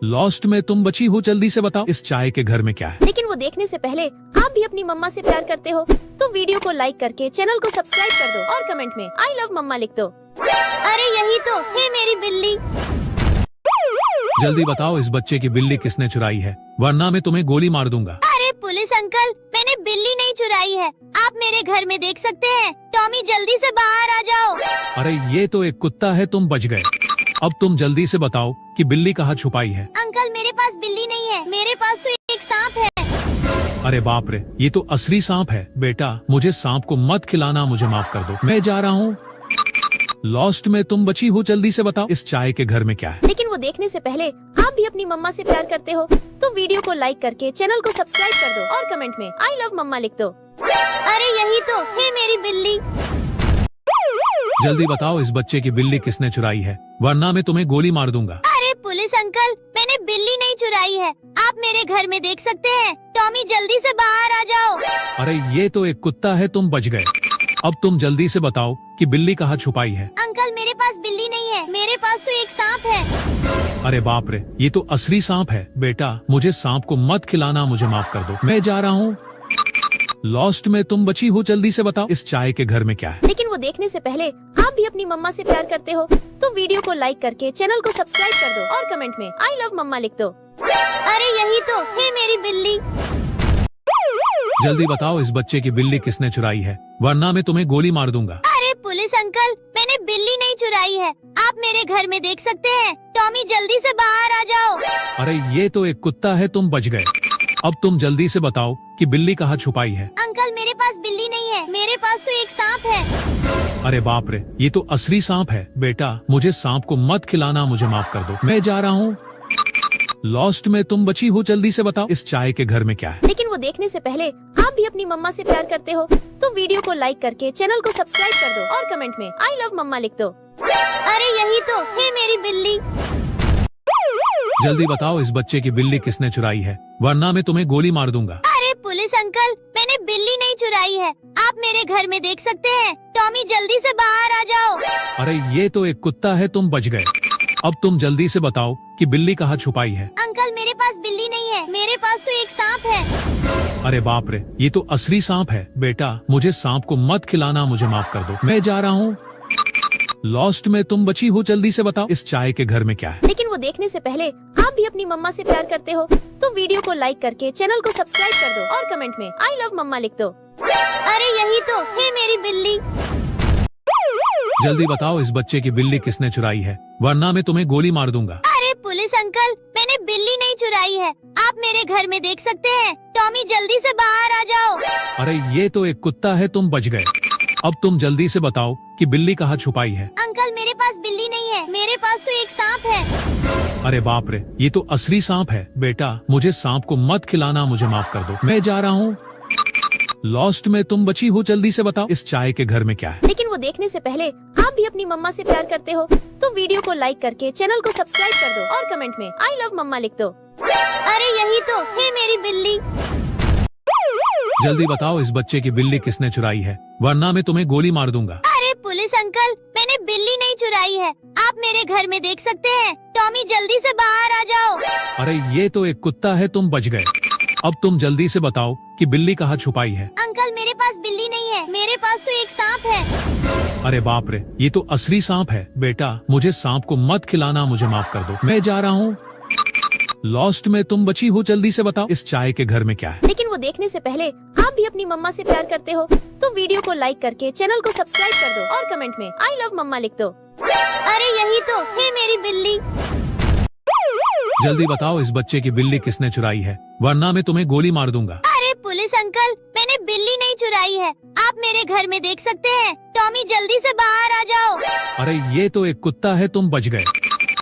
B: लॉस्ट में तुम बची हो, जल्दी से बताओ इस चाय के घर में क्या है।
C: लेकिन वो देखने से पहले आप भी अपनी मम्मा से प्यार करते हो तो वीडियो को लाइक करके चैनल को सब्सक्राइब कर दो और कमेंट में आई लव मम्मा लिख दो।
A: अरे यही तो है मेरी बिल्ली।
B: जल्दी बताओ इस बच्चे की बिल्ली किसने चुराई है, वरना मैं तुम्हें गोली मार दूंगा।
A: अरे पुलिस अंकल, मैंने बिल्ली नहीं चुराई है, आप मेरे घर में देख सकते हैं। टॉमी जल्दी से बाहर आ जाओ।
B: अरे ये तो एक कुत्ता है, तुम बच गए। अब तुम जल्दी से बताओ कि बिल्ली कहाँ छुपाई है।
A: अंकल मेरे पास बिल्ली नहीं है, मेरे पास तो एक सांप है।
B: अरे बाप रे, ये तो असली सांप है। बेटा मुझे सांप को मत खिलाना, मुझे माफ कर दो, मैं जा रहा हूँ। लॉस्ट में तुम बची हो, जल्दी से बताओ इस चाय के घर में क्या है।
C: लेकिन वो देखने से पहले आप भी अपनी मम्मा से प्यार करते हो तो वीडियो को लाइक करके चैनल को सब्सक्राइब कर दो और कमेंट में आई लव मम्मा लिख दो।
A: अरे यही तो है मेरी बिल्ली।
B: जल्दी बताओ इस बच्चे की बिल्ली किसने चुराई है, वरना मैं तुम्हें गोली मार दूंगा।
A: अरे पुलिस अंकल, मैंने बिल्ली नहीं चुराई है, आप मेरे घर में देख सकते हैं। टॉमी जल्दी से बाहर आ जाओ।
B: अरे ये तो एक कुत्ता है, तुम बच गए। अब तुम जल्दी से बताओ कि बिल्ली कहाँ छुपाई है।
A: अंकल मेरे पास बिल्ली नहीं है, मेरे पास तो एक सांप है।
B: अरे बाप रे, ये तो असली सांप है। बेटा मुझे सांप को मत खिलाना, मुझे माफ कर दो, मैं जा रहा हूँ। लॉस्ट में तुम बची हो, जल्दी से बताओ इस चाय के घर में क्या है।
C: लेकिन वो देखने से पहले आप भी अपनी मम्मा से प्यार करते हो तो वीडियो को लाइक करके चैनल को सब्सक्राइब कर दो और कमेंट में आई लव मम्मा लिख दो।
A: अरे यही तो है मेरी बिल्ली।
B: जल्दी बताओ इस बच्चे की बिल्ली किसने चुराई है, वरना मैं तुम्हें गोली मार दूंगा।
A: अरे पुलिस अंकल, मैंने बिल्ली नहीं चुराई है, आप मेरे घर में देख सकते हैं। टॉमी जल्दी से बाहर आ जाओ।
B: अरे ये तो एक कुत्ता है, तुम बच गए। अब तुम जल्दी से बताओ कि बिल्ली कहाँ छुपाई है।
A: अंकल मेरे पास बिल्ली नहीं है, मेरे पास तो एक सांप है।
B: अरे बाप रे, ये तो असली सांप है। बेटा मुझे सांप को मत खिलाना, मुझे माफ कर दो, मैं जा रहा हूँ। लॉस्ट में तुम बची हो, जल्दी से बताओ इस चाय के घर में क्या है।
C: लेकिन वो देखने से पहले आप भी अपनी मम्मा से प्यार करते हो तो वीडियो को लाइक करके चैनल को सब्सक्राइब कर दो और कमेंट में आई लव मम्मा लिख दो।
A: अरे यही तो है मेरी बिल्ली।
B: जल्दी बताओ इस बच्चे की बिल्ली किसने चुराई है, वरना मैं तुम्हें गोली मार दूंगा।
A: अरे पुलिस अंकल, मैंने बिल्ली नहीं चुराई है, आप मेरे घर में देख सकते हैं। टॉमी जल्दी से बाहर आ जाओ।
B: अरे ये तो एक कुत्ता है, तुम बच गए। अब तुम जल्दी से बताओ कि बिल्ली कहाँ छुपाई है।
A: अंकल मेरे पास बिल्ली नहीं है, मेरे पास तो एक सांप है।
B: अरे बाप रे, ये तो असली सांप है। बेटा मुझे सांप को मत खिलाना, मुझे माफ कर दो, मैं जा रहा हूँ। लॉस्ट में तुम बची हो, जल्दी से बताओ इस चाय के घर में क्या है।
C: लेकिन वो देखने से पहले आप भी अपनी मम्मा से प्यार करते हो तो वीडियो को लाइक करके चैनल को सब्सक्राइब कर दो और कमेंट में आई लव मम्मा लिख दो।
A: अरे यही तो है मेरी बिल्ली।
B: जल्दी बताओ इस बच्चे की बिल्ली किसने चुराई है, वरना मैं तुम्हें गोली मार दूंगा।
A: अरे पुलिस अंकल, मैंने बिल्ली नहीं चुराई है, आप मेरे घर में देख सकते हैं। टॉमी जल्दी से बाहर आ जाओ।
B: अरे ये तो एक कुत्ता है, तुम बच गए। अब तुम जल्दी से बताओ कि बिल्ली कहाँ छुपाई है।
A: अंकल मेरे पास बिल्ली नहीं है, मेरे पास तो एक सांप है।
B: अरे बाप रे, ये तो असली सांप है। बेटा मुझे सांप को मत खिलाना, मुझे माफ कर दो, मैं जा रहा हूँ। लॉस्ट में तुम बची हो, जल्दी से बताओ इस चाय के घर में क्या है।
C: लेकिन वो देखने से पहले आप भी अपनी मम्मा से प्यार करते हो तो वीडियो को लाइक करके चैनल को सब्सक्राइब कर दो और कमेंट में आई लव मम्मा लिख दो।
A: अरे यही तो है मेरी बिल्ली।
B: जल्दी बताओ इस बच्चे की बिल्ली किसने चुराई है, वरना मैं तुम्हें गोली मार दूंगा।
A: अरे पुलिस अंकल, मैंने बिल्ली नहीं चुराई है, आप मेरे घर में देख सकते हैं। टॉमी जल्दी से बाहर आ जाओ।
B: अरे ये तो एक कुत्ता है, तुम बच गए। अब तुम जल्दी से बताओ कि बिल्ली कहाँ छुपाई है।
A: अंकल मेरे पास बिल्ली नहीं है, मेरे पास तो एक सांप है।
B: अरे बाप रे, ये तो असली सांप है। बेटा मुझे सांप को मत खिलाना, मुझे माफ कर दो, मैं जा रहा हूँ। लॉस्ट में तुम बची हो, जल्दी से बताओ इस चाय के घर में क्या है।
C: लेकिन वो देखने से पहले आप भी अपनी मम्मा से प्यार करते हो तो वीडियो को लाइक करके चैनल को सब्सक्राइब कर दो और कमेंट में आई लव मम्मा लिख दो।
A: अरे यही तो है मेरी बिल्ली।
B: जल्दी बताओ इस बच्चे की बिल्ली किसने चुराई है, वरना मैं तुम्हें गोली मार दूंगा।
A: अरे पुलिस अंकल, मैंने बिल्ली नहीं चुराई है, आप मेरे घर में देख सकते हैं। टॉमी जल्दी से बाहर आ जाओ।
B: अरे ये तो एक कुत्ता है, तुम बच गए।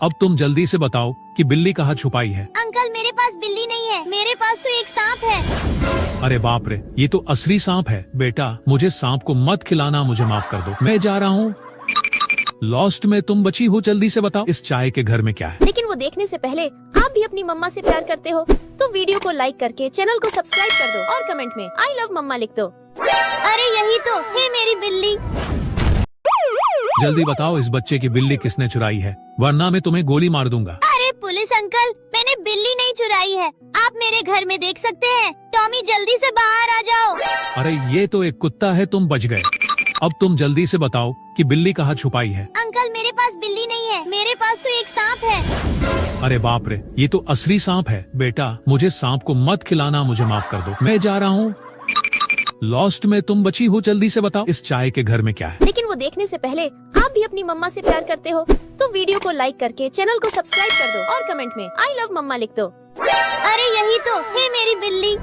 B: अब तुम जल्दी से बताओ कि बिल्ली कहाँ छुपाई है।
A: अंकल मेरे पास बिल्ली नहीं है, मेरे पास तो एक सांप है।
B: अरे बाप रे, ये तो असली सांप है। बेटा मुझे सांप को मत खिलाना, मुझे माफ कर दो, मैं जा रहा हूँ। लॉस्ट में तुम बची हो, जल्दी से बताओ इस चाय के घर में क्या है।
C: लेकिन वो देखने से पहले आप भी अपनी मम्मा से प्यार करते हो तो वीडियो को लाइक करके चैनल को सब्सक्राइब कर दो और कमेंट में आई लव मम्मा लिख दो।
A: अरे यही तो है मेरी बिल्ली।
B: जल्दी बताओ इस बच्चे की बिल्ली किसने चुराई है, वरना मैं तुम्हें गोली मार दूंगा।
A: अरे पुलिस अंकल, मैंने बिल्ली नहीं चुराई है, आप मेरे घर में देख सकते हैं। टॉमी जल्दी से बाहर आ जाओ।
B: अरे ये तो एक कुत्ता है, तुम बच गए। अब तुम जल्दी से बताओ कि बिल्ली कहाँ छुपाई है।
A: अंकल मेरे पास बिल्ली नहीं है, मेरे पास तो एक सांप है।
B: अरे बाप रे, ये तो असली सांप है। बेटा मुझे सांप को मत खिलाना, मुझे माफ कर दो, मैं जा रहा हूँ। लॉस्ट में तुम बची हो, जल्दी से बताओ इस चाय के घर में क्या है।
C: लेकिन वो देखने से पहले आप भी अपनी मम्मा से प्यार करते हो तो वीडियो को लाइक करके चैनल को सब्सक्राइब कर दो और कमेंट में आई लव मम्मा लिख दो।
A: अरे यही तो है मेरी बिल्ली।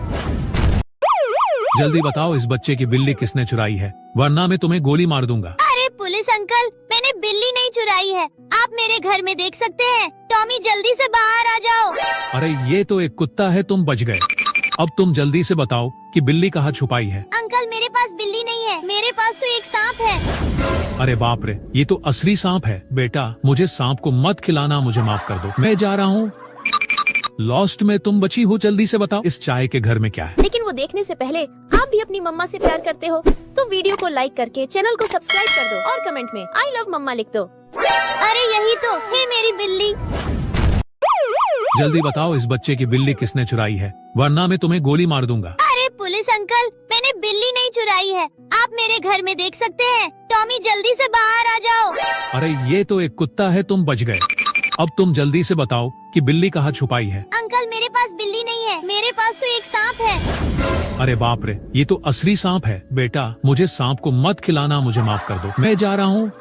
B: जल्दी बताओ इस बच्चे की बिल्ली किसने चुराई है, वरना मैं तुम्हें गोली मार दूंगा।
A: अरे पुलिस अंकल, मैंने बिल्ली नहीं चुराई है, आप मेरे घर में देख सकते हैं। टॉमी जल्दी से बाहर आ जाओ।
B: अरे ये तो एक कुत्ता है, तुम बच गए। अब तुम जल्दी से बताओ कि बिल्ली कहाँ छुपाई है।
A: अंकल मेरे पास बिल्ली नहीं है, मेरे पास तो एक सांप है।
B: अरे बाप रे, ये तो असली सांप है। बेटा मुझे सांप को मत खिलाना, मुझे माफ कर दो, मैं जा रहा हूँ। लॉस्ट में तुम बची हो, जल्दी से बताओ इस चाय के घर में क्या है।
C: लेकिन वो देखने से पहले आप भी अपनी मम्मा से प्यार करते हो तो वीडियो को लाइक करके चैनल को सब्सक्राइब कर दो और कमेंट में आई लव मम्मा लिख दो।
A: अरे यही तो है मेरी बिल्ली।
B: जल्दी बताओ इस बच्चे की बिल्ली किसने चुराई है, वरना मैं तुम्हें गोली मार दूंगा।
A: अरे पुलिस अंकल, मैंने बिल्ली नहीं चुराई है, आप मेरे घर में देख सकते हैं। टॉमी जल्दी से बाहर आ जाओ।
B: अरे ये तो एक कुत्ता है, तुम बच गए। अब तुम जल्दी से बताओ कि बिल्ली कहाँ छुपाई है।
A: अंकल मेरे पास बिल्ली नहीं है, मेरे पास तो एक सांप है।
B: अरे बाप रे, ये तो असली सांप है। बेटा मुझे सांप को मत खिलाना, मुझे माफ कर दो, मैं जा रहा हूँ।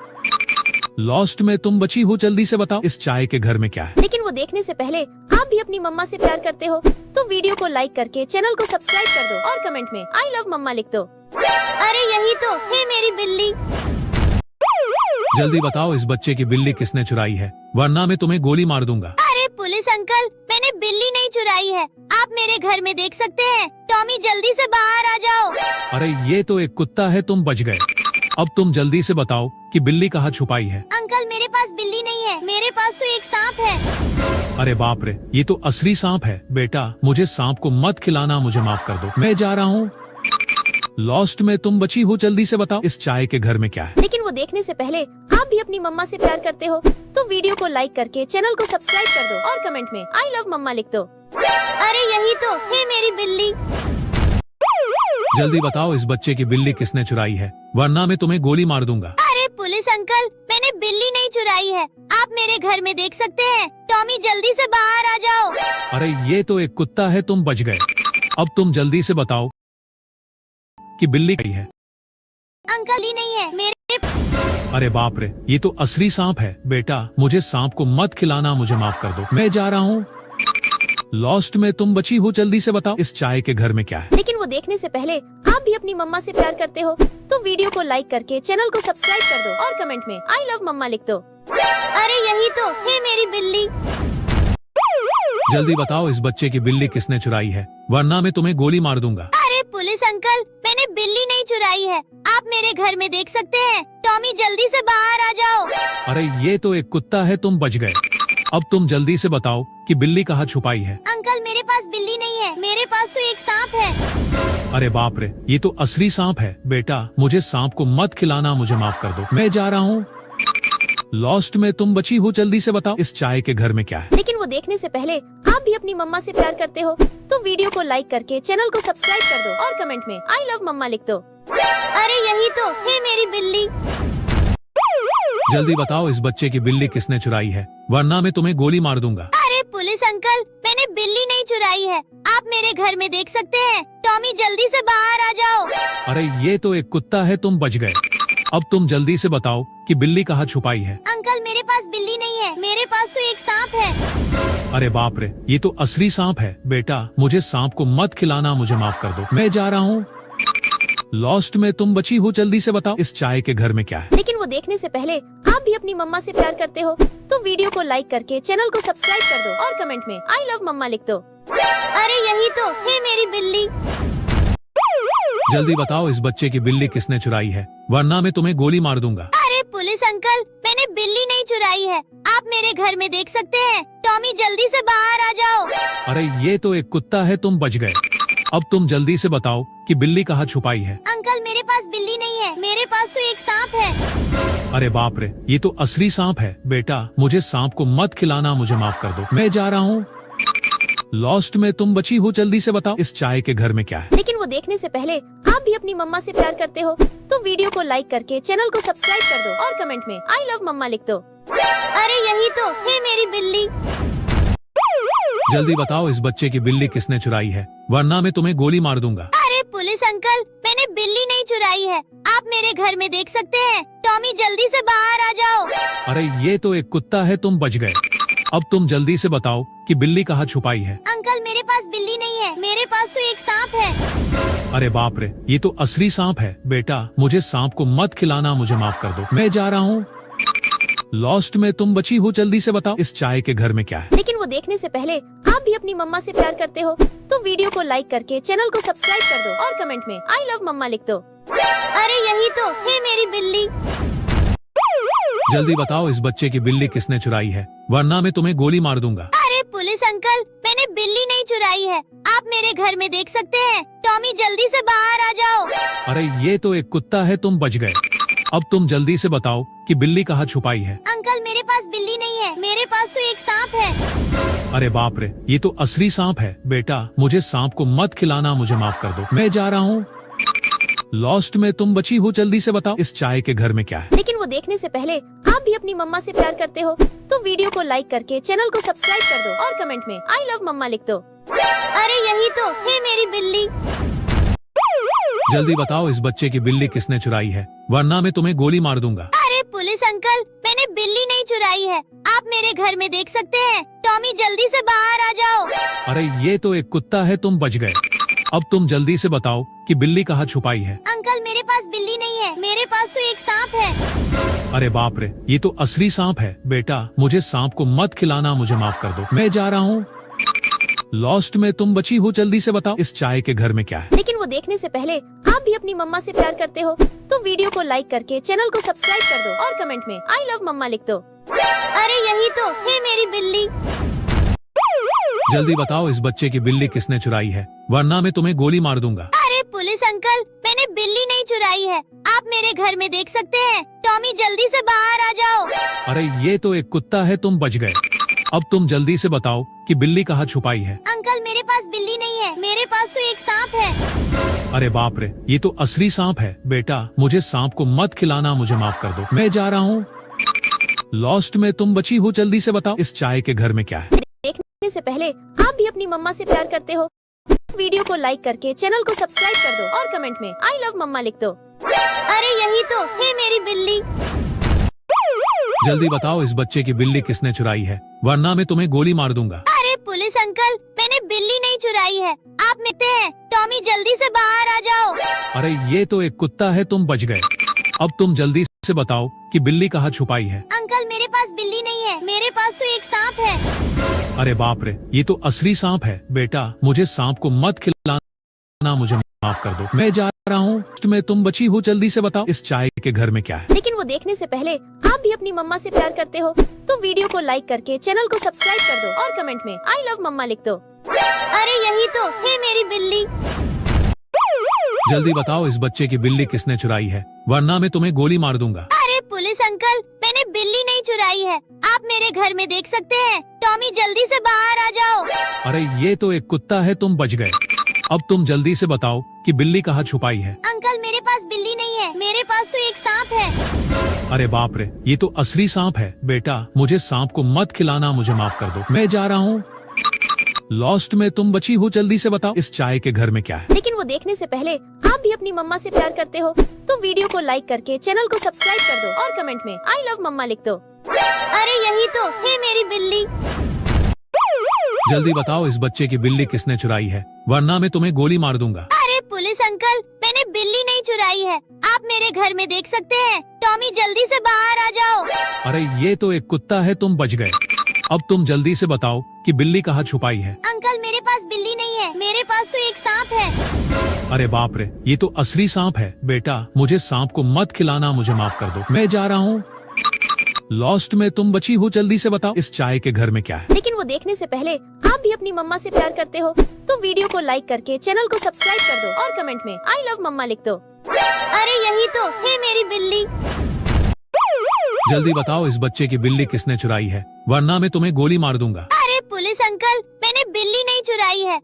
B: लॉस्ट में तुम बची हो, जल्दी से बताओ इस चाय के घर में क्या है।
C: लेकिन वो देखने से पहले आप भी अपनी मम्मा से प्यार करते हो तो वीडियो को लाइक करके चैनल को सब्सक्राइब कर दो और कमेंट में आई लव मम्मा लिख दो।
A: अरे यही तो है मेरी बिल्ली।
B: जल्दी बताओ इस बच्चे की बिल्ली किसने चुराई है, वरना मैं तुम्हें गोली मार दूंगा।
A: अरे पुलिस अंकल, मैंने बिल्ली नहीं चुराई है, आप मेरे घर में देख सकते हैं। टॉमी जल्दी से बाहर आ जाओ।
B: अरे ये तो एक कुत्ता है, तुम बच गए। अब तुम जल्दी से बताओ कि बिल्ली कहाँ छुपाई है।
A: अंकल मेरे पास बिल्ली नहीं है, मेरे पास तो एक सांप है।
B: अरे बाप रे, ये तो असली सांप है। बेटा मुझे सांप को मत खिलाना, मुझे माफ कर दो, मैं जा रहा हूँ। लॉस्ट में तुम बची हो, जल्दी से बताओ इस चाय के घर में क्या है।
C: लेकिन वो देखने से पहले आप भी अपनी मम्मा से प्यार करते हो तो वीडियो को लाइक करके चैनल को सब्सक्राइब कर दो और कमेंट में आई लव मम्मा लिख दो।
A: अरे यही तो है मेरी बिल्ली।
B: जल्दी बताओ इस बच्चे की बिल्ली किसने चुराई है, वरना मैं तुम्हें गोली मार दूंगा।
A: अरे पुलिस अंकल, मैंने बिल्ली नहीं चुराई है, आप मेरे घर में देख सकते हैं। टॉमी जल्दी से बाहर आ जाओ।
B: अरे ये तो एक कुत्ता है, तुम बच गए। अब तुम जल्दी से बताओ कि बिल्ली कहीं है।
A: अंकल ही नहीं है, मेरे।
B: अरे बाप रे, ये तो असली सांप है। बेटा मुझे सांप को मत खिलाना, मुझे माफ कर दो, मैं जा रहा हूँ। लॉस्ट में तुम बची हो, जल्दी से बताओ इस चाय के घर में क्या है।
C: लेकिन वो देखने से पहले आप भी अपनी मम्मा से प्यार करते हो तो वीडियो को लाइक करके चैनल को सब्सक्राइब कर दो और कमेंट में आई लव मम्मा लिख दो।
A: अरे यही तो है मेरी बिल्ली।
B: जल्दी बताओ इस बच्चे की बिल्ली किसने चुराई है, वरना मैं तुम्हें गोली मार दूंगा।
A: अरे पुलिस अंकल, मैंने बिल्ली नहीं चुराई है, आप मेरे घर में देख सकते हैं। टॉमी जल्दी से बाहर आ जाओ।
B: अरे ये तो एक कुत्ता है, तुम बच गए। अब तुम जल्दी से बताओ कि बिल्ली कहाँ छुपाई है।
A: अंकल मेरे पास बिल्ली नहीं है, मेरे पास तो एक सांप है।
B: अरे बाप रे, ये तो असली सांप है। बेटा मुझे सांप को मत खिलाना, मुझे माफ कर दो, मैं जा रहा हूँ। लॉस्ट में तुम बची हो, जल्दी से बताओ इस चाय के घर में क्या है।
C: लेकिन वो देखने से पहले आप भी अपनी मम्मा से प्यार करते हो तो वीडियो को लाइक करके चैनल को सब्सक्राइब कर दो और कमेंट में आई लव मम्मा लिख दो।
A: अरे यही तो है मेरी बिल्ली।
B: जल्दी बताओ इस बच्चे की बिल्ली किसने चुराई है, वरना मैं तुम्हें गोली मार दूंगा।
A: अरे पुलिस अंकल, मैंने बिल्ली नहीं चुराई है, आप मेरे घर में देख सकते हैं। टॉमी जल्दी से बाहर आ जाओ।
B: अरे ये तो एक कुत्ता है, तुम बच गए। अब तुम जल्दी से बताओ कि बिल्ली कहाँ छुपाई है।
A: अंकल मेरे पास बिल्ली नहीं है, मेरे पास तो एक सांप है।
B: अरे बाप रे, ये तो असली सांप है। बेटा मुझे सांप को मत खिलाना, मुझे माफ कर दो, मैं जा रहा हूँ। लॉस्ट में तुम बची हो, जल्दी से बताओ इस चाय के घर में क्या है।
C: लेकिन वो देखने से पहले आप भी अपनी मम्मा से प्यार करते हो तो वीडियो को लाइक करके चैनल को सब्सक्राइब कर दो और कमेंट में आई लव मम्मा लिख दो।
A: अरे यही तो है मेरी बिल्ली।
B: जल्दी बताओ इस बच्चे की बिल्ली किसने चुराई है, वरना मैं तुम्हें गोली मार दूंगा।
A: अरे पुलिस अंकल, मैंने बिल्ली नहीं चुराई है, आप मेरे घर में देख सकते हैं। टॉमी जल्दी से बाहर आ जाओ।
B: अरे ये तो एक कुत्ता है, तुम बच गए। अब तुम जल्दी से बताओ कि बिल्ली कहाँ छुपाई है।
A: अंकल मेरे पास बिल्ली नहीं है, मेरे पास तो एक सांप है।
B: अरे बाप रे, ये तो असली सांप है। बेटा मुझे सांप को मत खिलाना, मुझे माफ कर दो, मैं जा रहा हूँ। लॉस्ट में तुम बची हो, जल्दी से बताओ इस चाय के घर में क्या है।
C: लेकिन वो देखने से पहले आप भी अपनी मम्मा से प्यार करते हो तो वीडियो को लाइक करके चैनल को सब्सक्राइब कर दो और कमेंट में आई लव मम्मा लिख दो।
A: अरे यही तो है मेरी बिल्ली।
B: जल्दी बताओ इस बच्चे की बिल्ली किसने चुराई है, वरना मैं तुम्हें गोली मार दूंगा।
A: अरे पुलिस अंकल, मैंने बिल्ली नहीं चुराई है, आप मेरे घर में देख सकते हैं। टॉमी जल्दी से बाहर आ जाओ।
B: अरे ये तो एक कुत्ता है, तुम बच गए। अब तुम जल्दी से बताओ कि बिल्ली कहाँ छुपाई है।
A: अंकल मेरे पास बिल्ली नहीं है, मेरे पास तो एक सांप है।
B: अरे बाप रे, ये तो असली सांप है। बेटा मुझे सांप को मत खिलाना, मुझे माफ कर दो, मैं जा रहा हूँ। लॉस्ट में तुम बची हो, जल्दी से बताओ इस चाय के घर में क्या है।
C: लेकिन वो देखने से पहले आप भी अपनी मम्मा से प्यार करते हो तो वीडियो को लाइक करके चैनल को सब्सक्राइब कर दो और कमेंट में आई लव मम्मा लिख दो।
A: अरे यही तो है मेरी बिल्ली।
B: जल्दी बताओ इस बच्चे की बिल्ली किसने चुराई है, वरना मैं तुम्हें गोली मार दूंगा।
A: अरे पुलिस अंकल, मैंने बिल्ली नहीं चुराई है, आप मेरे घर में देख सकते हैं। टॉमी जल्दी से बाहर आ जाओ।
B: अरे ये तो एक कुत्ता है, तुम बच गए। अब तुम जल्दी से बताओ कि बिल्ली कहाँ छुपाई है।
A: अंकल मेरे पास बिल्ली नहीं है, मेरे पास तो एक सांप है।
B: अरे बाप रे, ये तो असली सांप है। बेटा मुझे सांप को मत खिलाना, मुझे माफ कर दो, मैं जा रहा हूँ। लॉस्ट में तुम बची हो, जल्दी से बताओ इस चाय के घर में क्या है।
C: लेकिन वो देखने से पहले आप भी अपनी मम्मा से प्यार करते हो तो वीडियो को लाइक करके चैनल को सब्सक्राइब कर दो और कमेंट में आई लव मम्मा लिख दो।
A: अरे यही तो है मेरी बिल्ली।
B: जल्दी बताओ इस बच्चे की बिल्ली किसने चुराई है, वरना मैं तुम्हें गोली मार दूंगा।
A: अरे पुलिस अंकल, मैंने बिल्ली नहीं चुराई है, आप मेरे घर में देख सकते हैं। टॉमी जल्दी से बाहर आ जाओ।
B: अरे ये तो एक कुत्ता है, तुम बच गए। अब तुम जल्दी से बताओ कि बिल्ली कहाँ छुपाई है।
A: अंकल मेरे पास बिल्ली नहीं है, मेरे पास तो एक सांप है।
B: अरे बाप रे, ये तो असली सांप है। बेटा मुझे सांप को मत खिलाना, मुझे माफ कर दो, मैं जा रहा हूँ। लॉस्ट में तुम बची हो, जल्दी से बताओ इस चाय के घर में क्या है।
C: लेकिन वो देखने से पहले आप भी अपनी मम्मा से प्यार करते हो तो वीडियो को लाइक करके चैनल को सब्सक्राइब कर दो और कमेंट में आई लव मम्मा लिख दो।
A: अरे यही तो है मेरी बिल्ली।
B: जल्दी बताओ इस बच्चे की बिल्ली किसने चुराई है, वरना मैं तुम्हें गोली मार दूंगा।
A: अरे पुलिस अंकल, मैंने बिल्ली नहीं चुराई है, आप मेरे घर में देख सकते हैं। टॉमी जल्दी से बाहर आ जाओ।
B: अरे ये तो एक कुत्ता है, तुम बच गए। अब तुम जल्दी से बताओ कि बिल्ली कहाँ छुपाई है।
A: अंकल मेरे पास बिल्ली नहीं है, मेरे पास तो एक सांप है।
B: अरे बाप रे, ये तो असली सांप है। बेटा मुझे सांप को मत खिलाना, मुझे माफ कर दो, मैं जा रहा हूँ। लॉस्ट में तुम बची हो, जल्दी से बताओ इस चाय के घर में क्या है।
C: देखने से पहले आप भी अपनी मम्मा से प्यार करते हो वीडियो को लाइक करके चैनल को सब्सक्राइब कर दो और कमेंट में आई लव मम्मा लिख दो।
A: अरे यही तो है मेरी बिल्ली।
B: जल्दी बताओ इस बच्चे की बिल्ली किसने चुराई है, वरना मैं तुम्हें गोली मार दूंगा।
A: अरे पुलिस अंकल, मैंने बिल्ली नहीं चुराई है, आप मिलते हैं। टॉमी जल्दी से बाहर आ जाओ।
B: अरे ये तो एक कुत्ता है, तुम बच गए। अब तुम जल्दी से बताओ कि बिल्ली कहाँ छुपाई है।
A: अंकल मेरे पास बिल्ली नहीं है, मेरे पास तो एक सांप है।
B: अरे बाप रे, ये तो असली सांप है। बेटा मुझे सांप को मत खिलाना, मुझे माफ कर दो। मैं जा रहा हूँ। में तुम बची हो, जल्दी से बताओ इस चाय के घर में क्या है।
C: लेकिन वो देखने से पहले आप भी अपनी मम्मा से प्यार करते हो तो वीडियो को लाइक करके चैनल को सब्सक्राइब कर दो और कमेंट में आई लव मम्मा लिख दो।
A: अरे यही तो है मेरी बिल्ली।
B: जल्दी बताओ इस बच्चे की बिल्ली किसने चुराई है, वरना मैं तुम्हें गोली मार दूंगा।
A: अरे पुलिस अंकल, मैंने बिल्ली नहीं चुराई है, आप मेरे घर में देख सकते हैं। टॉमी जल्दी से बाहर आ जाओ।
B: अरे ये तो एक कुत्ता है, तुम बच गए। अब तुम जल्दी से बताओ कि बिल्ली कहाँ छुपाई है।
A: अंकल मेरे पास बिल्ली नहीं है, मेरे पास तो एक सांप है।
B: अरे बाप रे, ये तो असली सांप है। बेटा मुझे सांप को मत खिलाना, मुझे माफ कर दो। मैं जा रहा हूँ। लॉस्ट में तुम बची हो, जल्दी से बताओ इस चाय के घर में क्या है।
C: लेकिन वो देखने से पहले आप भी अपनी मम्मा से प्यार करते हो तो वीडियो को लाइक करके चैनल को सब्सक्राइब कर दो और कमेंट में आई लव मम्मा लिख दो।
A: अरे यही तो है मेरी बिल्ली।
B: जल्दी बताओ इस बच्चे की बिल्ली किसने चुराई है, वरना मैं तुम्हें गोली मार दूंगा।
A: अरे पुलिस अंकल, मैंने बिल्ली नहीं चुराई है, आप मेरे घर में देख सकते हैं। टॉमी जल्दी से बाहर आ जाओ।
B: अरे ये तो एक कुत्ता है, तुम बच गए। अब तुम जल्दी से बताओ कि बिल्ली कहाँ छुपाई है।
A: अंकल मेरे पास बिल्ली नहीं है, मेरे पास तो एक सांप है।
B: अरे बाप रे, ये तो असली सांप है। बेटा मुझे सांप को मत खिलाना, मुझे माफ कर दो। मैं जा रहा हूँ। लॉस्ट में तुम बची हो, जल्दी से बताओ इस चाय के घर में क्या है।
C: लेकिन वो देखने से पहले आप भी अपनी मम्मा से प्यार करते हो तो वीडियो को लाइक करके चैनल को सब्सक्राइब कर दो और कमेंट में आई लव मम्मा लिख दो।
A: अरे यही तो है मेरी बिल्ली।
B: जल्दी बताओ इस बच्चे की बिल्ली किसने चुराई है, वरना मैं तुम्हें गोली मार दूंगा।
A: अरे पुलिस अंकल, मैंने बिल्ली नहीं चुराई है,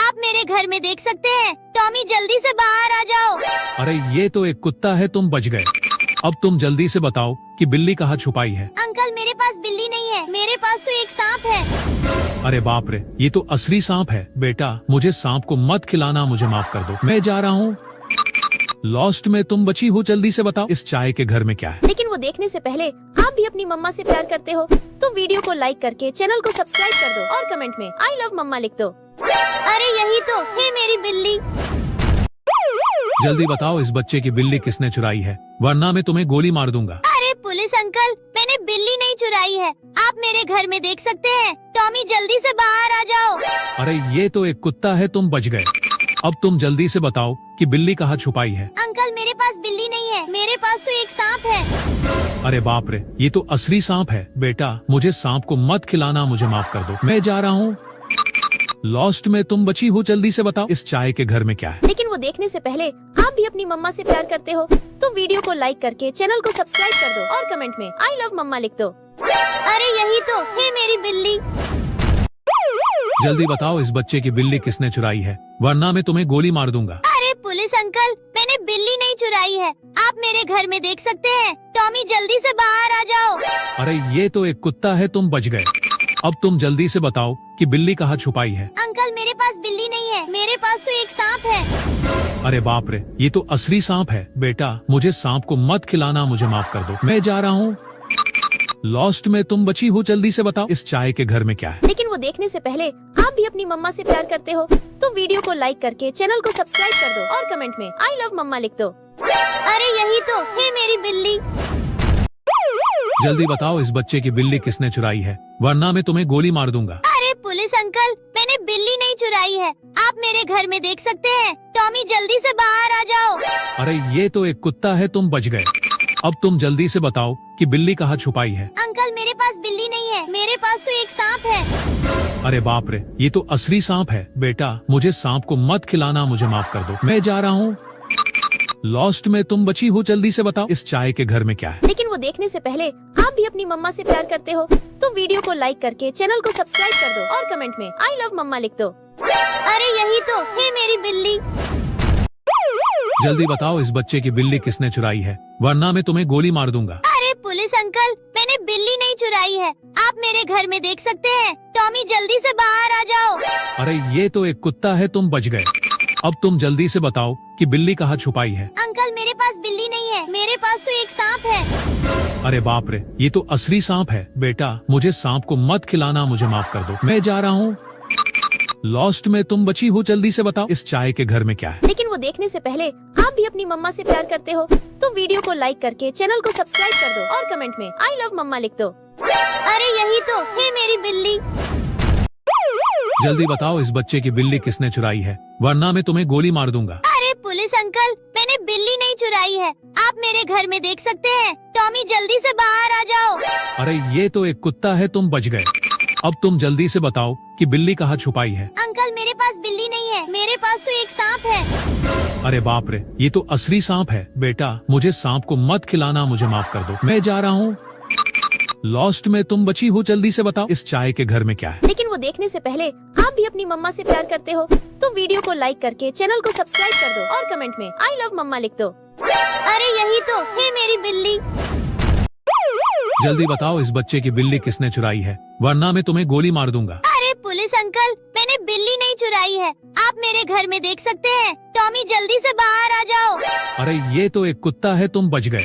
A: आप मेरे घर में देख सकते हैं। टॉमी जल्दी से बाहर आ जाओ।
B: अरे ये तो एक कुत्ता है, तुम बच गए। अब तुम जल्दी से बताओ कि बिल्ली कहाँ छुपाई है।
A: अंकल मेरे पास बिल्ली नहीं है, मेरे पास तो एक सांप है।
B: अरे बाप रे, ये तो असली सांप है। बेटा मुझे सांप को मत खिलाना, मुझे माफ कर दो। मैं जा रहा हूँ। लॉस्ट में तुम बची हो, जल्दी से बताओ इस चाय के घर में क्या है।
C: लेकिन वो देखने से पहले आप भी अपनी मम्मा से प्यार करते हो तो वीडियो को लाइक करके चैनल को सब्सक्राइब कर दो और कमेंट में आई लव मम्मा लिख दो।
A: अरे यही तो है मेरी बिल्ली।
B: जल्दी बताओ इस बच्चे की बिल्ली किसने चुराई है, वरना मैं तुम्हें गोली मार दूंगा।
A: अरे पुलिस अंकल, मैंने बिल्ली नहीं चुराई है, आप मेरे घर में देख सकते हैं। टॉमी जल्दी से बाहर आ जाओ।
B: अरे ये तो एक कुत्ता है, तुम बच गए। अब तुम जल्दी से बताओ कि बिल्ली कहाँ छुपाई है।
A: अंकल मेरे पास बिल्ली नहीं है, मेरे पास तो एक सांप है।
B: अरे बाप रे, ये तो असली सांप है। बेटा मुझे सांप को मत खिलाना, मुझे माफ कर दो। मैं जा रहा हूँ। लॉस्ट में तुम बची हो, जल्दी से बताओ इस चाय के घर में क्या है।
C: लेकिन वो देखने से पहले आप भी अपनी मम्मा से प्यार करते हो तो वीडियो को लाइक करके चैनल को सब्सक्राइब कर दो और कमेंट में आई लव मम्मा लिख दो।
A: अरे यही तो है मेरी बिल्ली।
B: जल्दी बताओ इस बच्चे की बिल्ली किसने चुराई है, वरना मैं तुम्हें गोली मार दूंगा।
A: अरे पुलिस अंकल, मैंने बिल्ली नहीं चुराई है, आप मेरे घर में देख सकते हैं। टॉमी जल्दी से बाहर आ जाओ।
B: अरे ये तो एक कुत्ता है, तुम बच गए। अब तुम जल्दी से बताओ कि बिल्ली कहाँ छुपाई है।
A: अंकल मेरे पास बिल्ली नहीं है, मेरे पास तो एक सांप है।
B: अरे बाप रे, ये तो असली सांप है। बेटा मुझे सांप को मत खिलाना, मुझे माफ कर दो। मैं जा रहा हूँ। लॉस्ट में तुम बची हो, जल्दी से बताओ इस चाय के घर में क्या है।
C: लेकिन वो देखने से पहले आप भी अपनी मम्मा से प्यार करते हो तो वीडियो को लाइक करके चैनल को सब्सक्राइब कर दो और कमेंट में आई लव मम्मा लिख दो।
A: अरे यही तो है मेरी बिल्ली।
B: जल्दी बताओ इस बच्चे की बिल्ली किसने चुराई है, वरना मैं तुम्हें गोली मार दूंगा।
A: अरे पुलिस अंकल, मैंने बिल्ली नहीं चुराई है, आप मेरे घर में देख सकते हैं। टॉमी जल्दी से बाहर आ जाओ।
B: अरे ये तो एक कुत्ता है, तुम बच गए। अब तुम जल्दी से बताओ कि बिल्ली कहाँ छुपाई है।
A: अंकल मेरे पास बिल्ली नहीं है, मेरे पास तो एक सांप है।
B: अरे बाप रे, ये तो असली सांप है। बेटा मुझे सांप को मत खिलाना, मुझे माफ कर दो। मैं जा रहा हूँ। लॉस्ट में तुम बची हो, जल्दी से बताओ इस चाय के घर में क्या है।
C: लेकिन वो देखने से पहले आप भी अपनी मम्मा से प्यार करते हो तो वीडियो को लाइक करके चैनल को सब्सक्राइब कर दो और कमेंट में आई लव मम्मा लिख दो।
A: अरे यही तो है मेरी बिल्ली।
B: जल्दी बताओ इस बच्चे की बिल्ली किसने चुराई है, वरना मैं तुम्हें गोली मार दूंगा।
A: अरे पुलिस अंकल, मैंने बिल्ली नहीं चुराई है, आप मेरे घर में देख सकते हैं। टॉमी जल्दी से बाहर आ जाओ।
B: अरे ये तो एक कुत्ता है, तुम बच गए। अब तुम जल्दी से बताओ कि बिल्ली कहाँ छुपाई है।
A: अंकल मेरे पास बिल्ली नहीं है, मेरे पास तो एक सांप है।
B: अरे बाप रे, ये तो असली सांप है। बेटा मुझे सांप को मत खिलाना, मुझे माफ कर दो। मैं जा रहा हूँ। लॉस्ट में तुम बची हो, जल्दी से बताओ इस चाय के घर में क्या है।
C: लेकिन वो देखने से पहले आप भी अपनी मम्मा से प्यार करते हो तो वीडियो को लाइक करके चैनल को सब्सक्राइब कर दो और कमेंट में आई लव मम्मा लिख दो।
A: अरे यही तो है मेरी बिल्ली।
B: जल्दी बताओ इस बच्चे की बिल्ली किसने चुराई है, वरना मैं तुम्हें गोली मार दूंगा।
A: अरे पुलिस अंकल, मैंने बिल्ली नहीं चुराई है, आप मेरे घर में देख सकते हैं। टॉमी जल्दी से बाहर आ जाओ।
B: अरे ये तो एक कुत्ता है, तुम बच गए। अब तुम जल्दी से बताओ कि बिल्ली कहाँ छुपाई है।
A: अंकल मेरे पास बिल्ली नहीं है, मेरे पास तो एक सांप है।
B: अरे बाप रे, ये तो असली सांप है। बेटा मुझे सांप को मत खिलाना, मुझे माफ कर दो, मैं जा रहा हूँ। लॉस्ट में तुम बची हो, जल्दी से बताओ इस चाय के घर में क्या है।
C: लेकिन वो देखने से पहले आप भी अपनी मम्मा से प्यार करते हो तो वीडियो को लाइक करके चैनल को सब्सक्राइब कर दो और कमेंट में आई लव मम्मा लिख दो।
A: अरे यही तो है मेरी बिल्ली।
B: जल्दी बताओ इस बच्चे की बिल्ली किसने चुराई है, वरना मैं तुम्हें गोली मार दूंगा।
A: अरे पुलिस अंकल, मैंने बिल्ली नहीं चुराई है, आप मेरे घर में देख सकते हैं। टॉमी जल्दी से बाहर आ जाओ।
B: अरे ये तो एक कुत्ता है, तुम बच गए।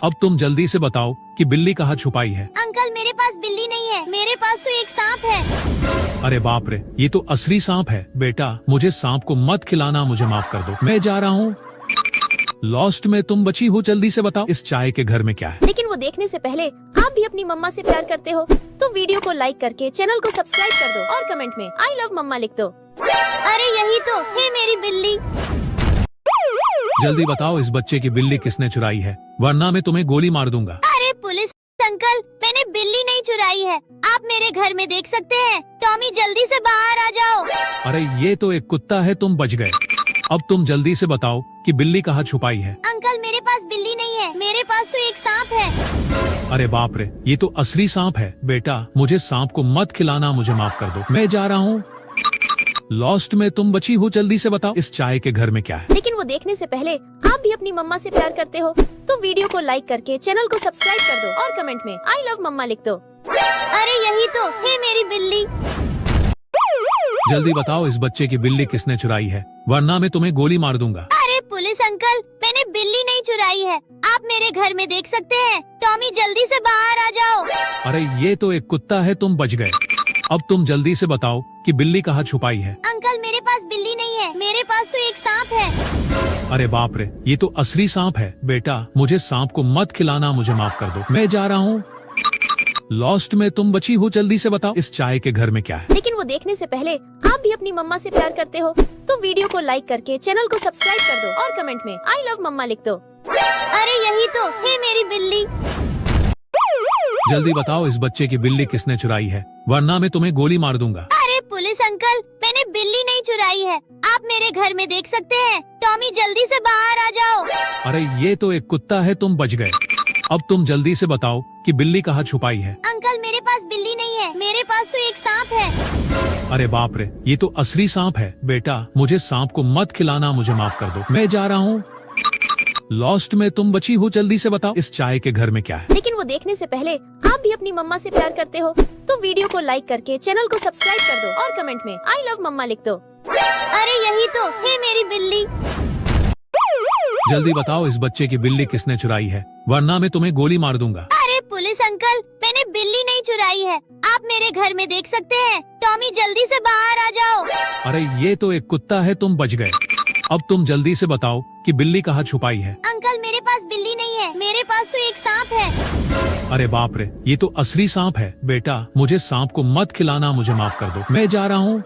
B: अब तुम जल्दी से बताओ कि बिल्ली कहाँ छुपाई है।
A: अंकल मेरे पास बिल्ली नहीं है, मेरे पास तो एक सांप है।
B: अरे बाप रे, ये तो असली सांप है। बेटा मुझे सांप को मत खिलाना, मुझे माफ कर दो, मैं जा रहा हूँ। लॉस्ट में तुम बची हो, जल्दी से बताओ इस चाय के घर में क्या है।
C: लेकिन वो देखने से पहले आप भी अपनी मम्मा से प्यार करते हो तो वीडियो को लाइक करके चैनल को सब्सक्राइब कर दो और कमेंट में आई लव मम्मा लिख दो।
A: अरे यही तो है मेरी बिल्ली।
B: जल्दी बताओ इस बच्चे की बिल्ली किसने चुराई है, वरना मैं तुम्हें गोली मार दूंगा।
A: अरे पुलिस अंकल, मैंने बिल्ली नहीं चुराई है, आप मेरे घर में देख सकते हैं। टॉमी जल्दी से बाहर आ जाओ।
B: अरे ये तो एक कुत्ता है, तुम बच गए। अब तुम जल्दी से बताओ कि बिल्ली कहाँ छुपाई है।
A: अंकल मेरे पास बिल्ली नहीं है, मेरे पास तो एक सांप है।
B: अरे बाप रे, ये तो असली सांप है। बेटा मुझे सांप को मत खिलाना, मुझे माफ कर दो, मैं जा रहा हूँ। लॉस्ट में तुम बची हो, जल्दी से बताओ इस चाय के घर में क्या है।
C: लेकिन वो देखने से पहले आप भी अपनी मम्मा से प्यार करते हो तो वीडियो को लाइक करके चैनल को सब्सक्राइब कर दो और कमेंट में आई लव मम्मा लिख दो।
A: अरे यही तो है मेरी बिल्ली।
B: जल्दी बताओ इस बच्चे की बिल्ली किसने चुराई है, वरना मैं तुम्हें गोली मार दूंगा।
A: अरे पुलिस अंकल, मैंने बिल्ली नहीं चुराई है, आप मेरे घर में देख सकते हैं। टॉमी जल्दी से बाहर आ जाओ।
B: अरे ये तो एक कुत्ता है, तुम बच गए। अब तुम जल्दी से बताओ कि बिल्ली कहाँ छुपाई है।
A: अंकल मेरे पास बिल्ली नहीं है, मेरे पास तो एक सांप है।
B: अरे बाप रे, ये तो असली सांप है। बेटा मुझे सांप को मत खिलाना, मुझे माफ कर दो, मैं जा रहा हूँ। लॉस्ट में तुम बची हो, जल्दी से बताओ इस चाय के घर में क्या है।
C: लेकिन वो देखने से पहले आप भी अपनी मम्मा से प्यार करते हो तो वीडियो को लाइक करके चैनल को सब्सक्राइब कर दो और कमेंट में आई लव मम्मा लिख दो।
A: अरे यही तो है मेरी बिल्ली।
B: जल्दी बताओ इस बच्चे की बिल्ली किसने चुराई है, वरना मैं तुम्हें गोली मार दूंगा।
A: अरे पुलिस अंकल, मैंने बिल्ली नहीं चुराई है, आप मेरे घर में देख सकते हैं। टॉमी जल्दी से बाहर आ जाओ।
B: अरे ये तो एक कुत्ता है, तुम बच गए। अब तुम जल्दी से बताओ कि बिल्ली कहाँ छुपाई है।
A: अंकल मेरे पास बिल्ली नहीं है, मेरे पास तो एक सांप है।
B: अरे बाप रे, ये तो असली सांप है। बेटा मुझे सांप को मत खिलाना, मुझे माफ कर दो, मैं जा रहा हूँ। लॉस्ट में तुम बची हो, जल्दी से बताओ इस चाय के घर में क्या है।
C: लेकिन वो देखने से पहले आप भी अपनी मम्मा से प्यार करते हो तो वीडियो को लाइक करके चैनल को सब्सक्राइब कर दो और कमेंट में आई लव मम्मा लिख दो।
A: अरे यही तो है मेरी बिल्ली।
B: जल्दी बताओ इस बच्चे की बिल्ली किसने चुराई है, वरना मैं तुम्हें गोली मार दूंगा।
A: अरे पुलिस अंकल, मैंने बिल्ली नहीं चुराई है, आप मेरे घर में देख सकते हैं। टॉमी जल्दी से बाहर आ जाओ।
B: अरे ये तो एक कुत्ता है, तुम बच गए। अब तुम जल्दी से बताओ कि बिल्ली कहाँ छुपाई है।
A: अंकल मेरे पास बिल्ली नहीं है, मेरे पास तो एक सांप है।
B: अरे बाप रे, ये तो असली सांप है। बेटा मुझे सांप को मत खिलाना, मुझे माफ कर दो, मैं जा रहा हूँ।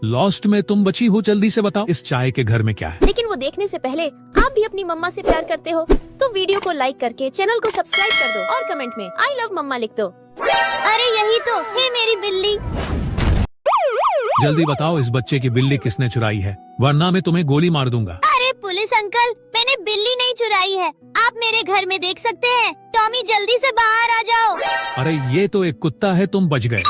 B: लॉस्ट में तुम बची हो, जल्दी से बताओ इस चाय के घर में क्या है।
C: लेकिन वो देखने से पहले आप भी अपनी मम्मा से प्यार करते हो तो वीडियो को लाइक करके चैनल को सब्सक्राइब कर दो और कमेंट में आई लव मम्मा लिख दो।
A: अरे यही तो है मेरी बिल्ली।
B: जल्दी बताओ इस बच्चे की बिल्ली किसने चुराई है, वरना मैं तुम्हें गोली मार दूंगा।
A: अरे पुलिस अंकल, मैंने बिल्ली नहीं चुराई है, आप मेरे घर में देख सकते हैं। टॉमी जल्दी से बाहर आ जाओ।
B: अरे ये तो एक कुत्ता है, तुम बच गए।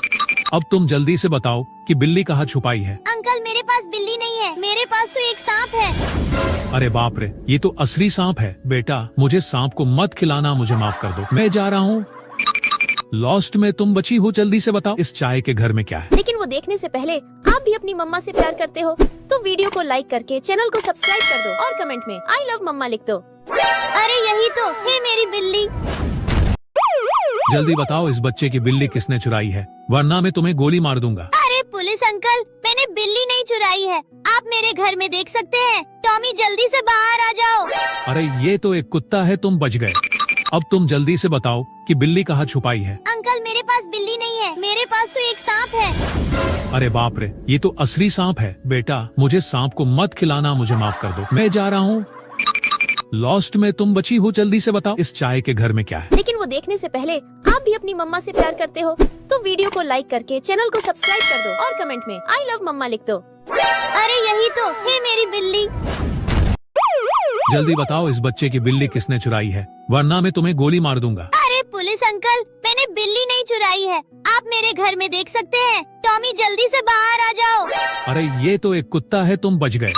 B: अब तुम जल्दी से बताओ कि बिल्ली कहाँ छुपाई है।
A: अंकल मेरे पास बिल्ली नहीं है, मेरे पास तो एक सांप है।
B: अरे बाप रे, ये तो असली सांप है। बेटा मुझे सांप को मत खिलाना, मुझे माफ कर दो, मैं जा रहा हूँ। लॉस्ट में तुम बची हो, जल्दी से बताओ इस चाय के घर में क्या है।
C: लेकिन वो देखने से पहले आप भी अपनी मम्मा से प्यार करते हो तो वीडियो को लाइक करके चैनल को सब्सक्राइब कर दो और कमेंट में आई लव मम्मा लिख दो।
A: अरे यही तो है मेरी बिल्ली।
B: जल्दी बताओ इस बच्चे की बिल्ली किसने चुराई है, वरना मैं तुम्हें गोली मार दूंगा।
A: अरे पुलिस अंकल, मैंने बिल्ली नहीं चुराई है, आप मेरे घर में देख सकते हैं। टॉमी जल्दी से बाहर आ जाओ।
B: अरे ये तो एक कुत्ता है, तुम बच गए। अब तुम जल्दी से बताओ कि बिल्ली कहाँ छुपाई है।
A: अंकल मेरे पास बिल्ली नहीं है, मेरे पास तो एक सांप है।
B: अरे बाप रे, ये तो असली सांप है। बेटा मुझे सांप को मत खिलाना, मुझे माफ कर दो, मैं जा रहा हूँ। लॉस्ट में तुम बची हो, जल्दी से बताओ इस चाय के घर में क्या है।
C: लेकिन वो देखने से पहले आप भी अपनी मम्मा से प्यार करते हो तो वीडियो को लाइक करके चैनल को सब्सक्राइब कर दो और कमेंट में आई लव मम्मा लिख दो।
A: अरे यही तो है मेरी बिल्ली।
B: जल्दी बताओ इस बच्चे की बिल्ली किसने चुराई है, वरना मैं तुम्हें गोली मार दूंगा।
A: अरे पुलिस अंकल, मैंने बिल्ली नहीं चुराई है, आप मेरे घर में देख सकते हैं। टॉमी जल्दी से बाहर आ जाओ।
B: अरे ये तो एक कुत्ता है, तुम बच गए।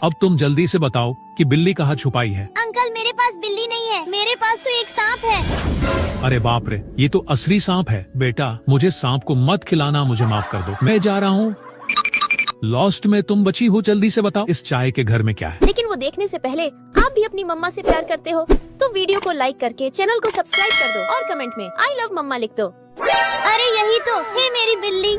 B: अब तुम जल्दी से बताओ कि बिल्ली कहाँ छुपाई है।
A: अंकल मेरे पास बिल्ली नहीं है, मेरे पास तो एक सांप है।
B: अरे बाप रे, ये तो असली सांप है। बेटा मुझे सांप को मत खिलाना, मुझे माफ कर दो, मैं जा रहा हूँ। लॉस्ट में तुम बची हो, जल्दी से बताओ इस चाय के घर में क्या है।
C: लेकिन वो देखने से पहले आप भी अपनी मम्मा से प्यार करते हो तो वीडियो को लाइक करके चैनल को सब्सक्राइब कर दो और कमेंट में आई लव मम्मा लिख दो।
A: अरे यही तो है मेरी बिल्ली।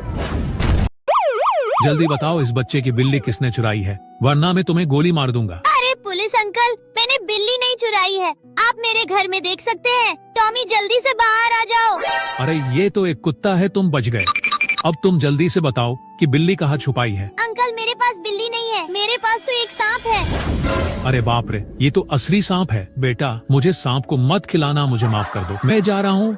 B: जल्दी बताओ इस बच्चे की बिल्ली किसने चुराई है, वरना मैं तुम्हें गोली मार दूंगा।
A: अरे पुलिस अंकल, मैंने बिल्ली नहीं चुराई है, आप मेरे घर में देख सकते हैं। टॉमी जल्दी से बाहर आ जाओ।
B: अरे ये तो एक कुत्ता है, तुम बच गए। अब तुम जल्दी से बताओ कि बिल्ली कहाँ छुपाई है।
A: अंकल मेरे पास बिल्ली नहीं है, मेरे पास तो एक सांप है।
B: अरे बाप रे, ये तो असली सांप है। बेटा मुझे सांप को मत खिलाना, मुझे माफ कर दो, मैं जा रहा हूँ।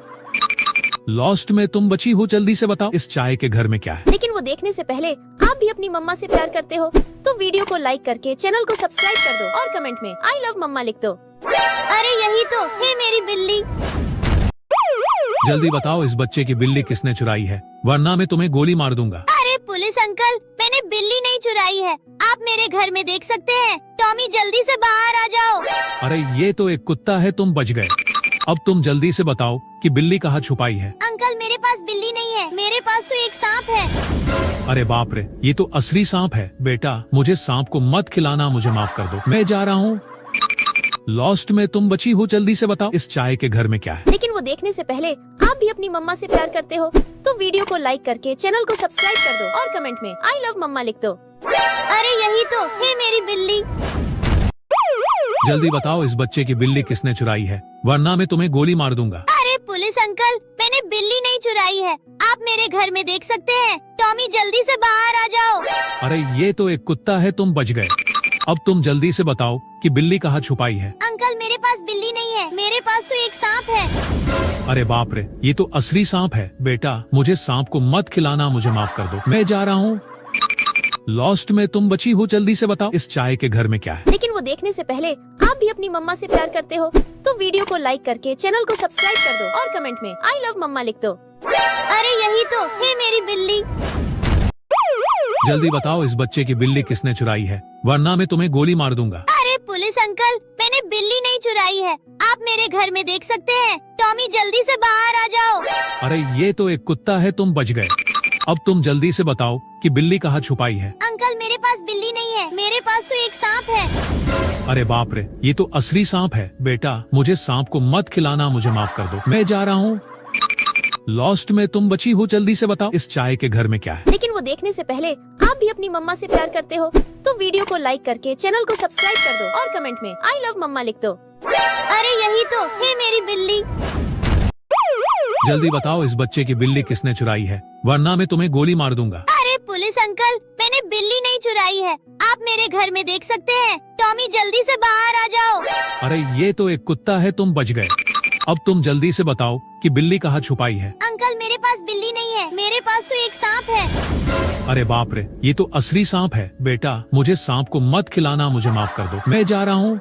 B: लॉस्ट में तुम बची हो, जल्दी से बताओ इस चाय के घर में क्या है।
C: लेकिन वो देखने से पहले आप भी अपनी मम्मा से प्यार करते हो तो वीडियो को लाइक करके चैनल को सब्सक्राइब कर दो और कमेंट में आई लव मम्मा लिख दो।
A: अरे यही तो है मेरी बिल्ली।
B: जल्दी बताओ इस बच्चे की बिल्ली किसने चुराई है, वरना मैं तुम्हें गोली मार दूंगा।
A: अरे पुलिस अंकल, मैंने बिल्ली नहीं चुराई है, आप मेरे घर में देख सकते हैं। टॉमी जल्दी से बाहर आ जाओ।
B: अरे ये तो एक कुत्ता है, तुम बच गए। अब तुम जल्दी से बताओ कि बिल्ली कहाँ छुपाई है।
A: अंकल मेरे पास बिल्ली नहीं है, मेरे पास तो एक सांप है।
B: अरे बाप रे, ये तो असली सांप है। बेटा मुझे सांप को मत खिलाना, मुझे माफ कर दो, मैं जा रहा हूँ। लॉस्ट में तुम बची हो, जल्दी से बताओ इस चाय के घर में क्या है।
C: लेकिन वो देखने से पहले आप भी अपनी मम्मा से प्यार करते हो तो वीडियो को लाइक करके चैनल को सब्सक्राइब कर दो और कमेंट में आई लव मम्मा लिख दो।
A: अरे यही तो है मेरी बिल्ली।
B: जल्दी बताओ इस बच्चे की बिल्ली किसने चुराई है, वरना मैं तुम्हें गोली मार दूंगा।
A: अरे पुलिस अंकल, मैंने बिल्ली नहीं चुराई है, आप मेरे घर में देख सकते हैं। टॉमी जल्दी से बाहर आ जाओ।
B: अरे ये तो एक कुत्ता है, तुम बच गए। अब तुम जल्दी से बताओ कि बिल्ली कहाँ छुपाई है।
A: अंकल मेरे पास बिल्ली नहीं है, मेरे पास तो एक सांप है।
B: अरे बाप रे, ये तो असली सांप है। बेटा मुझे सांप को मत खिलाना, मुझे माफ कर दो, मैं जा रहा हूँ। लॉस्ट में तुम बची हो, जल्दी से बताओ इस चाय के घर में क्या है।
C: लेकिन वो देखने से पहले आप भी अपनी मम्मा से प्यार करते हो तो वीडियो को लाइक करके चैनल को सब्सक्राइब कर दो और कमेंट में आई लव मम्मा लिख दो।
A: अरे यही तो है मेरी बिल्ली।
B: जल्दी बताओ इस बच्चे की बिल्ली किसने चुराई है, वरना मैं तुम्हें गोली मार दूंगा।
A: अरे पुलिस अंकल, मैंने बिल्ली नहीं चुराई है, आप मेरे घर में देख सकते हैं। टॉमी जल्दी से बाहर आ जाओ।
B: अरे ये तो एक कुत्ता है, तुम बच गए। अब तुम जल्दी से बताओ कि बिल्ली कहाँ छुपाई है।
A: अंकल मेरे पास बिल्ली नहीं है, मेरे पास तो एक सांप है।
B: अरे बाप रे, ये तो असली सांप है। बेटा मुझे सांप को मत खिलाना, मुझे माफ कर दो, मैं जा रहा हूँ। लॉस्ट में तुम बची हो, जल्दी से बताओ इस चाय के घर में क्या है।
C: लेकिन वो देखने से पहले आप भी अपनी मम्मा से प्यार करते हो तो वीडियो को लाइक करके चैनल को सब्सक्राइब कर दो और कमेंट में आई लव मम्मा लिख दो।
A: अरे यही तो है मेरी बिल्ली।
B: जल्दी बताओ इस बच्चे की बिल्ली किसने चुराई है, वरना मैं तुम्हें गोली मार दूंगा।
A: अरे पुलिस अंकल, मैंने बिल्ली नहीं चुराई है, आप मेरे घर में देख सकते हैं। टॉमी जल्दी से बाहर आ जाओ।
B: अरे ये तो एक कुत्ता है, तुम बच गए। अब तुम जल्दी से बताओ कि बिल्ली कहाँ छुपाई है।
A: अंकल मेरे पास बिल्ली नहीं है, मेरे पास तो एक सांप है।
B: अरे बाप रे, ये तो असली सांप है। बेटा मुझे सांप को मत खिलाना, मुझे माफ कर दो, मैं जा रहा हूँ।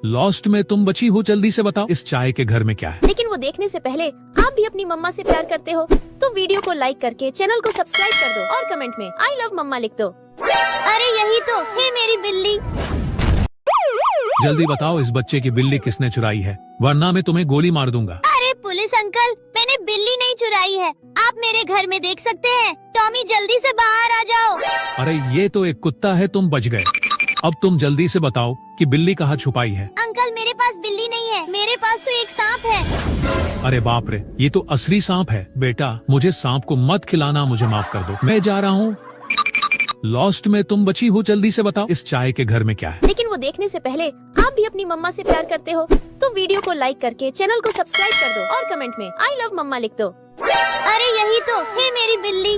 B: लॉस्ट में तुम बची हो, जल्दी से बताओ इस चाय के घर में क्या है।
C: लेकिन वो देखने से पहले आप भी अपनी मम्मा से प्यार करते हो तो वीडियो को लाइक करके चैनल को सब्सक्राइब कर दो और कमेंट में आई लव मम्मा लिख दो।
A: अरे यही तो है मेरी बिल्ली।
B: जल्दी बताओ इस बच्चे की बिल्ली किसने चुराई है, वरना मैं तुम्हें गोली मार दूंगा।
A: अरे पुलिस अंकल, मैंने बिल्ली नहीं चुराई है, आप मेरे घर में देख सकते हैं। टॉमी जल्दी से बाहर आ जाओ।
B: अरे ये तो एक कुत्ता है, तुम बच गए। अब तुम जल्दी से बताओ कि बिल्ली कहाँ छुपाई है।
A: अंकल मेरे पास बिल्ली नहीं है, मेरे पास तो एक सांप है।
B: अरे बाप रे, ये तो असली सांप है। बेटा मुझे सांप को मत खिलाना, मुझे माफ कर दो, मैं जा रहा हूँ। लॉस्ट में तुम बची हो, जल्दी से बताओ इस चाय के घर में क्या है।
C: लेकिन वो देखने से पहले आप भी अपनी मम्मा से प्यार करते हो तो वीडियो को लाइक करके चैनल को सब्सक्राइब कर दो और कमेंट में आई लव मम्मा लिख दो।
A: अरे यही तो है मेरी बिल्ली।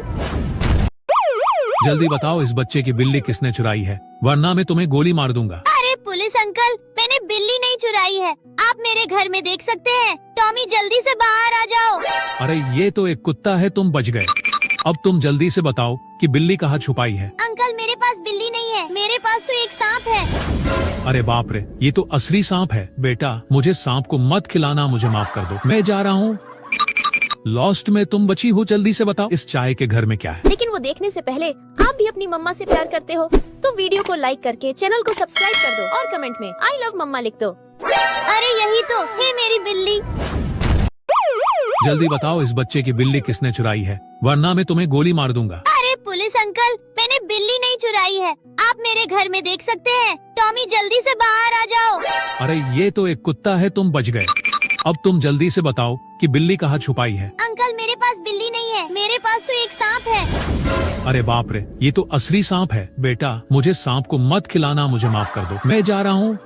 B: जल्दी बताओ इस बच्चे की बिल्ली किसने चुराई है, वरना मैं तुम्हें गोली मार दूंगा।
A: अरे पुलिस अंकल, मैंने बिल्ली नहीं चुराई है, आप मेरे घर में देख सकते हैं। टॉमी जल्दी से बाहर आ जाओ।
B: अरे ये तो एक कुत्ता है, तुम बच गए। अब तुम जल्दी से बताओ कि बिल्ली कहाँ छुपाई है।
A: अंकल मेरे पास बिल्ली नहीं है, मेरे पास तो एक सांप है।
B: अरे बाप रे, ये तो असली सांप है। बेटा मुझे सांप को मत खिलाना, मुझे माफ कर दो, मैं जा रहा हूँ। लॉस्ट में तुम बची हो, जल्दी से बताओ इस चाय के घर में क्या है।
C: लेकिन वो देखने से पहले आप भी अपनी मम्मा से प्यार करते हो तो वीडियो को लाइक करके चैनल को सब्सक्राइब कर दो और कमेंट में आई लव मम्मा लिख दो।
A: अरे यही तो है मेरी बिल्ली।
B: जल्दी बताओ इस बच्चे की बिल्ली किसने चुराई है, वरना मैं तुम्हें गोली मार दूंगा।
A: अरे पुलिस अंकल, मैंने बिल्ली नहीं चुराई है, आप मेरे घर में देख सकते हैं। टॉमी जल्दी से बाहर आ जाओ।
B: अरे ये तो एक कुत्ता है, तुम बच गए। अब तुम जल्दी से बताओ कि बिल्ली कहाँ छुपाई है।
A: अंकल मेरे पास बिल्ली नहीं है, मेरे पास तो एक सांप है।
B: अरे बाप रे, ये तो असली सांप है। बेटा मुझे सांप को मत खिलाना, मुझे माफ कर दो, मैं जा रहा हूँ।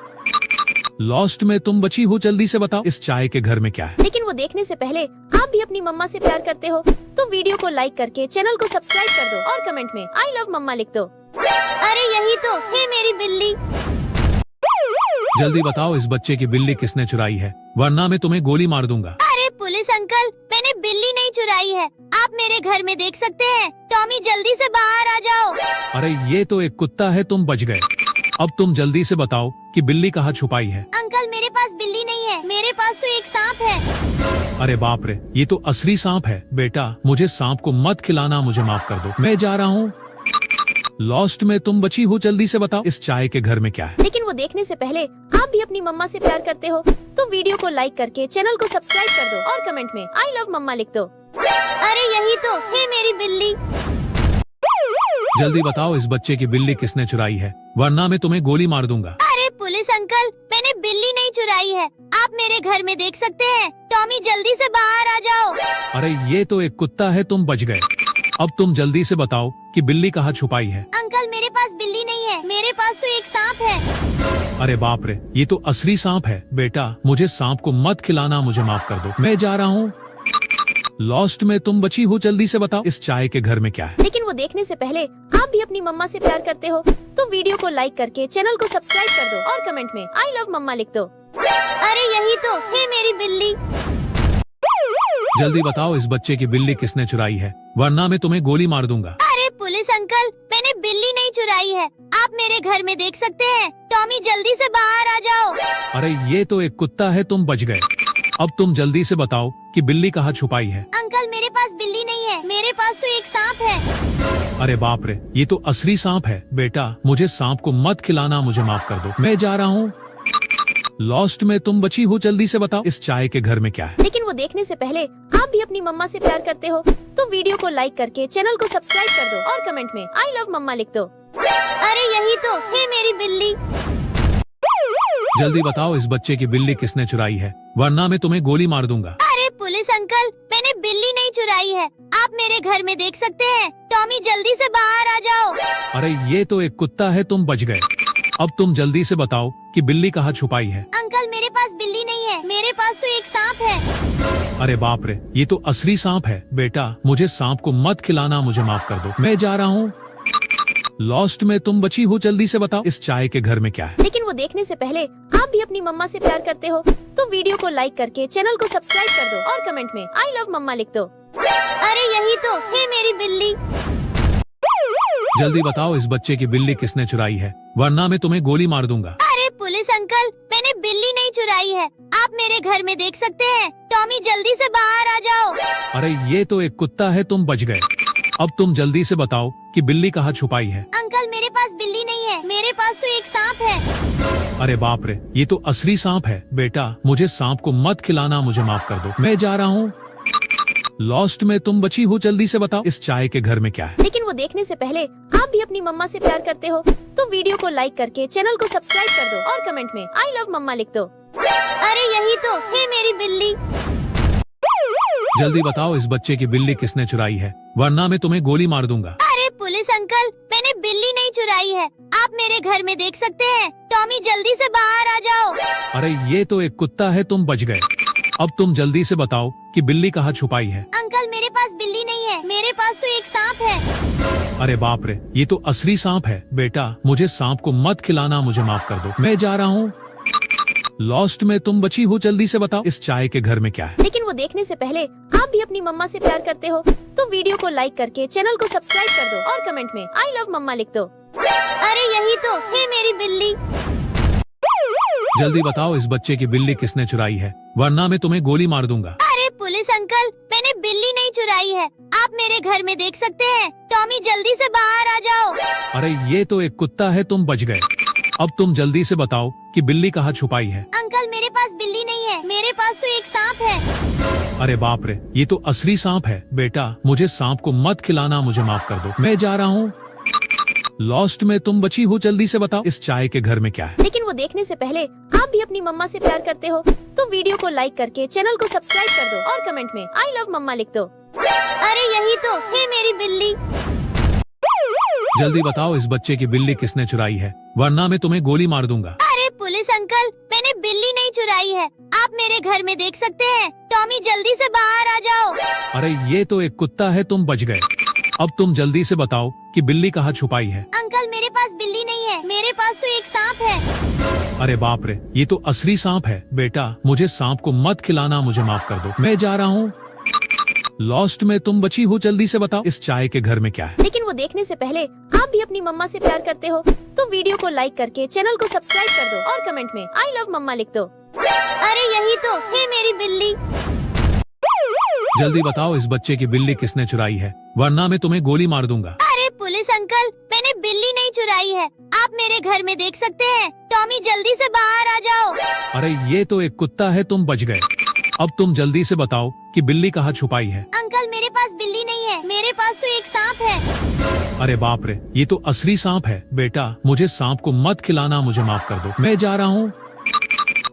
B: लॉस्ट में तुम बची हो, जल्दी से बताओ इस चाय के घर में क्या है।
C: लेकिन वो देखने से पहले आप भी अपनी मम्मा से प्यार करते हो तो वीडियो को लाइक करके चैनल को सब्सक्राइब कर दो और कमेंट में आई लव मम्मा लिख दो।
A: अरे यही तो है मेरी बिल्ली।
B: जल्दी बताओ इस बच्चे की बिल्ली किसने चुराई है, वरना मैं तुम्हें गोली मार दूंगा।
A: अरे पुलिस अंकल, मैंने बिल्ली नहीं चुराई है, आप मेरे घर में देख सकते हैं। टॉमी जल्दी से बाहर आ जाओ।
B: अरे ये तो एक कुत्ता है, तुम बच गए। अब तुम जल्दी से बताओ कि बिल्ली कहाँ छुपाई है।
A: अंकल मेरे पास बिल्ली नहीं है, मेरे पास तो एक सांप है।
B: अरे बाप रे, ये तो असली सांप है। बेटा मुझे सांप को मत खिलाना, मुझे माफ कर दो, मैं जा रहा हूँ। लॉस्ट में तुम बची हो, जल्दी से बताओ इस चाय के घर में क्या है।
C: लेकिन वो देखने से पहले आप भी अपनी मम्मा से प्यार करते हो तो वीडियो को लाइक करके चैनल को सब्सक्राइब कर दो और कमेंट में आई लव मम्मा लिख दो।
A: अरे यही तो है मेरी बिल्ली।
B: जल्दी बताओ इस बच्चे की बिल्ली किसने चुराई है, वरना मैं तुम्हें गोली मार दूंगा।
A: अरे पुलिस अंकल, मैंने बिल्ली नहीं चुराई है, आप मेरे घर में देख सकते हैं। टॉमी जल्दी से बाहर आ जाओ।
B: अरे ये तो एक कुत्ता है, तुम बच गए। अब तुम जल्दी से बताओ कि बिल्ली कहाँ छुपाई है।
A: अंकल मेरे पास बिल्ली नहीं है, मेरे पास तो एक सांप है।
B: अरे बाप रे, ये तो असली सांप है। बेटा मुझे सांप को मत खिलाना, मुझे माफ कर दो, मैं जा रहा हूँ। लॉस्ट में तुम बची हो, जल्दी से बताओ इस चाय के घर में क्या है।
C: लेकिन वो देखने से पहले आप भी अपनी मम्मा से प्यार करते हो तो वीडियो को लाइक करके चैनल को सब्सक्राइब कर दो और कमेंट में आई लव मम्मा लिख दो।
A: अरे यही तो है मेरी बिल्ली।
B: जल्दी बताओ इस बच्चे की बिल्ली किसने चुराई है, वरना मैं तुम्हें गोली मार दूंगा।
A: अरे पुलिस अंकल, मैंने बिल्ली नहीं चुराई है, आप मेरे घर में देख सकते हैं। टॉमी जल्दी से बाहर आ जाओ।
B: अरे ये तो एक कुत्ता है, तुम बच गए। अब तुम जल्दी से बताओ कि बिल्ली कहाँ छुपाई है।
A: अंकल मेरे पास बिल्ली नहीं है, मेरे पास तो एक सांप है।
B: अरे बाप रे, ये तो असली सांप है। बेटा मुझे सांप को मत खिलाना, मुझे माफ कर दो, मैं जा रहा हूँ। लॉस्ट में तुम बची हो, जल्दी से बताओ इस चाय के घर में क्या है।
C: लेकिन वो देखने से पहले आप भी अपनी मम्मा से प्यार करते हो तो वीडियो को लाइक करके चैनल को सब्सक्राइब कर दो और कमेंट में आई लव मम्मा लिख दो।
A: अरे यही तो है मेरी बिल्ली।
B: जल्दी बताओ इस बच्चे की बिल्ली किसने चुराई है, वरना मैं तुम्हें गोली मार दूंगा।
A: अरे पुलिस अंकल, मैंने बिल्ली नहीं चुराई है, आप मेरे घर में देख सकते हैं। टॉमी जल्दी से बाहर आ जाओ।
B: अरे ये तो एक कुत्ता है, तुम बच गए। अब तुम जल्दी से बताओ कि बिल्ली कहाँ छुपाई है।
A: अंकल मेरे पास बिल्ली नहीं है, मेरे पास तो एक सांप है।
B: अरे बाप रे, ये तो असली सांप है। बेटा मुझे सांप को मत खिलाना, मुझे माफ कर दो, मैं जा रहा हूँ। लॉस्ट में तुम बची हो, जल्दी से बताओ इस चाय के घर में क्या है।
C: लेकिन वो देखने से पहले आप भी अपनी मम्मा से प्यार करते हो तो वीडियो को लाइक करके चैनल को सब्सक्राइब कर दो और कमेंट में आई लव मम्मा लिख दो।
A: अरे यही तो है मेरी बिल्ली।
B: जल्दी बताओ इस बच्चे की बिल्ली किसने चुराई है, वरना मैं तुम्हें गोली मार दूंगा।
A: अरे पुलिस अंकल, मैंने बिल्ली नहीं चुराई है, आप मेरे घर में देख सकते हैं। टॉमी जल्दी से बाहर आ जाओ।
B: अरे ये तो एक कुत्ता है, तुम बच गए। अब तुम जल्दी से बताओ कि बिल्ली कहाँ छुपाई है।
A: अंकल मेरे पास बिल्ली नहीं है, मेरे पास तो एक सांप है।
B: अरे बाप रे, ये तो असली सांप है। बेटा मुझे सांप को मत खिलाना, मुझे माफ कर दो, मैं जा रहा हूँ। लॉस्ट में तुम बची हो, जल्दी से बताओ इस चाय के घर में क्या है।
C: लेकिन वो देखने से पहले आप भी अपनी मम्मा से प्यार करते हो तो वीडियो को लाइक करके चैनल को सब्सक्राइब कर दो और कमेंट में आई लव मम्मा लिख दो।
A: अरे यही तो है मेरी बिल्ली।
B: जल्दी बताओ इस बच्चे की बिल्ली किसने चुराई है, वरना मैं तुम्हें गोली मार दूंगा।
A: अरे पुलिस अंकल, मैंने बिल्ली नहीं चुराई है, आप मेरे घर में देख सकते हैं। टॉमी जल्दी से बाहर आ जाओ।
B: अरे ये तो एक कुत्ता है, तुम बच गए। अब तुम जल्दी से बताओ कि बिल्ली कहाँ छुपाई है।
A: अंकल मेरे पास बिल्ली नहीं है, मेरे पास तो एक सांप है।
B: अरे बाप रे, ये तो असली सांप है। बेटा मुझे सांप को मत खिलाना, मुझे माफ कर दो, मैं जा रहा हूँ। लॉस्ट में तुम बची हो, जल्दी से बताओ इस चाय के घर में क्या है।
C: लेकिन वो देखने से पहले आप भी अपनी मम्मा से प्यार करते हो तो वीडियो को लाइक करके चैनल को सब्सक्राइब कर दो और कमेंट में आई लव मम्मा लिख दो।
A: अरे यही तो है मेरी बिल्ली।
B: जल्दी बताओ इस बच्चे की बिल्ली किसने चुराई है, वरना मैं तुम्हें गोली मार दूंगा।
A: अरे पुलिस अंकल, मैंने बिल्ली नहीं चुराई है, आप मेरे घर में देख सकते हैं। टॉमी जल्दी से बाहर आ जाओ।
B: अरे ये तो एक कुत्ता है, तुम बच गए। अब तुम जल्दी से बताओ कि बिल्ली कहाँ छुपाई है।
A: अंकल मेरे पास बिल्ली नहीं है, मेरे पास तो एक सांप है।
B: अरे बाप रे, ये तो असली सांप है। बेटा मुझे सांप को मत खिलाना, मुझे माफ कर दो, मैं जा रहा हूँ। लॉस्ट में तुम बची हो, जल्दी से बताओ इस चाय के घर में क्या है।
C: लेकिन वो देखने से पहले आप भी अपनी मम्मा से प्यार करते हो तो वीडियो को लाइक करके चैनल को सब्सक्राइब कर दो और कमेंट में आई लव मम्मा लिख दो।
A: अरे यही तो है मेरी बिल्ली।
B: जल्दी बताओ इस बच्चे की बिल्ली किसने चुराई है, वरना मैं तुम्हें गोली मार दूंगा।
A: अरे पुलिस अंकल, मैंने बिल्ली नहीं चुराई है, आप मेरे घर में देख सकते हैं। टॉमी जल्दी से बाहर आ जाओ।
B: अरे ये तो एक कुत्ता है, तुम बच गए। अब तुम जल्दी से बताओ कि बिल्ली कहाँ छुपाई है।
A: अंकल मेरे पास बिल्ली नहीं है, मेरे पास तो एक सांप है।
B: अरे बाप रे, ये तो असली सांप है। बेटा मुझे सांप को मत खिलाना, मुझे माफ कर दो, मैं जा रहा हूँ। लॉस्ट में तुम बची हो, जल्दी से बताओ इस चाय के घर में क्या है।
C: लेकिन वो देखने से पहले आप भी अपनी मम्मा से प्यार करते हो तो वीडियो को लाइक करके चैनल को सब्सक्राइब कर दो और कमेंट में आई लव मम्मा लिख दो।
A: अरे यही तो है मेरी बिल्ली।
B: जल्दी बताओ इस बच्चे की बिल्ली किसने चुराई है, वरना मैं तुम्हें गोली मार दूंगा।
A: अरे पुलिस अंकल, मैंने बिल्ली नहीं चुराई है, आप मेरे घर में देख सकते हैं। टॉमी जल्दी से बाहर आ जाओ।
B: अरे ये तो एक कुत्ता है, तुम बच गए। अब तुम जल्दी से बताओ कि बिल्ली कहाँ छुपाई है।
A: अंकल मेरे पास बिल्ली नहीं है, मेरे पास तो एक सांप है।
B: अरे बाप रे, ये तो असली सांप है। बेटा मुझे सांप को मत खिलाना, मुझे माफ कर दो, मैं जा रहा हूँ।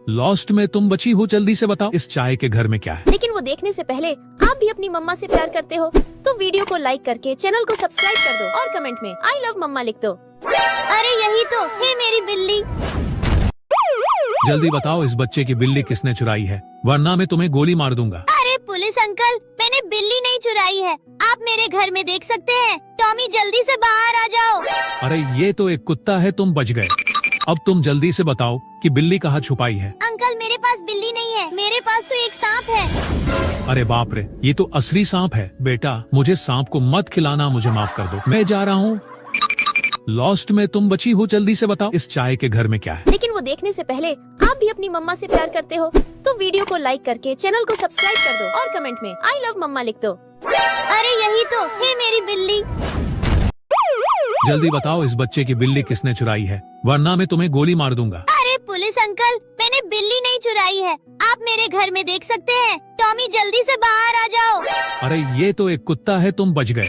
B: लॉस्ट में तुम बची हो, जल्दी से बताओ इस चाय के घर में क्या है।
C: लेकिन वो देखने से पहले आप भी अपनी मम्मा से प्यार करते हो तो वीडियो को लाइक करके चैनल को सब्सक्राइब कर दो और कमेंट में आई लव मम्मा लिख दो।
A: अरे यही तो है मेरी बिल्ली।
B: जल्दी बताओ इस बच्चे की बिल्ली किसने चुराई है, वरना मैं तुम्हें गोली मार दूंगा।
A: अरे पुलिस अंकल, मैंने बिल्ली नहीं चुराई है, आप मेरे घर में देख सकते हैं। टॉमी जल्दी से बाहर आ जाओ।
B: अरे ये तो एक कुत्ता है, तुम बच गए। अब तुम जल्दी से बताओ कि बिल्ली कहाँ छुपाई है।
A: अंकल मेरे पास बिल्ली नहीं है, मेरे पास तो एक सांप है।
B: अरे बाप रे, ये तो असली सांप है। बेटा मुझे सांप को मत खिलाना, मुझे माफ कर दो, मैं जा रहा हूँ। लॉस्ट में तुम बची हो, जल्दी से बताओ इस चाय के घर में क्या है।
C: लेकिन वो देखने से पहले आप भी अपनी मम्मा से प्यार करते हो तो वीडियो को लाइक करके चैनल को सब्सक्राइब कर दो और कमेंट में आई लव मम्मा लिख दो।
A: अरे यही तो है मेरी बिल्ली।
B: जल्दी बताओ इस बच्चे की बिल्ली किसने चुराई है, वरना मैं तुम्हें गोली मार दूंगा।
A: अरे पुलिस अंकल, मैंने बिल्ली नहीं चुराई है, आप मेरे घर में देख सकते हैं। टॉमी जल्दी से बाहर आ जाओ।
B: अरे ये तो एक कुत्ता है, तुम बच गए।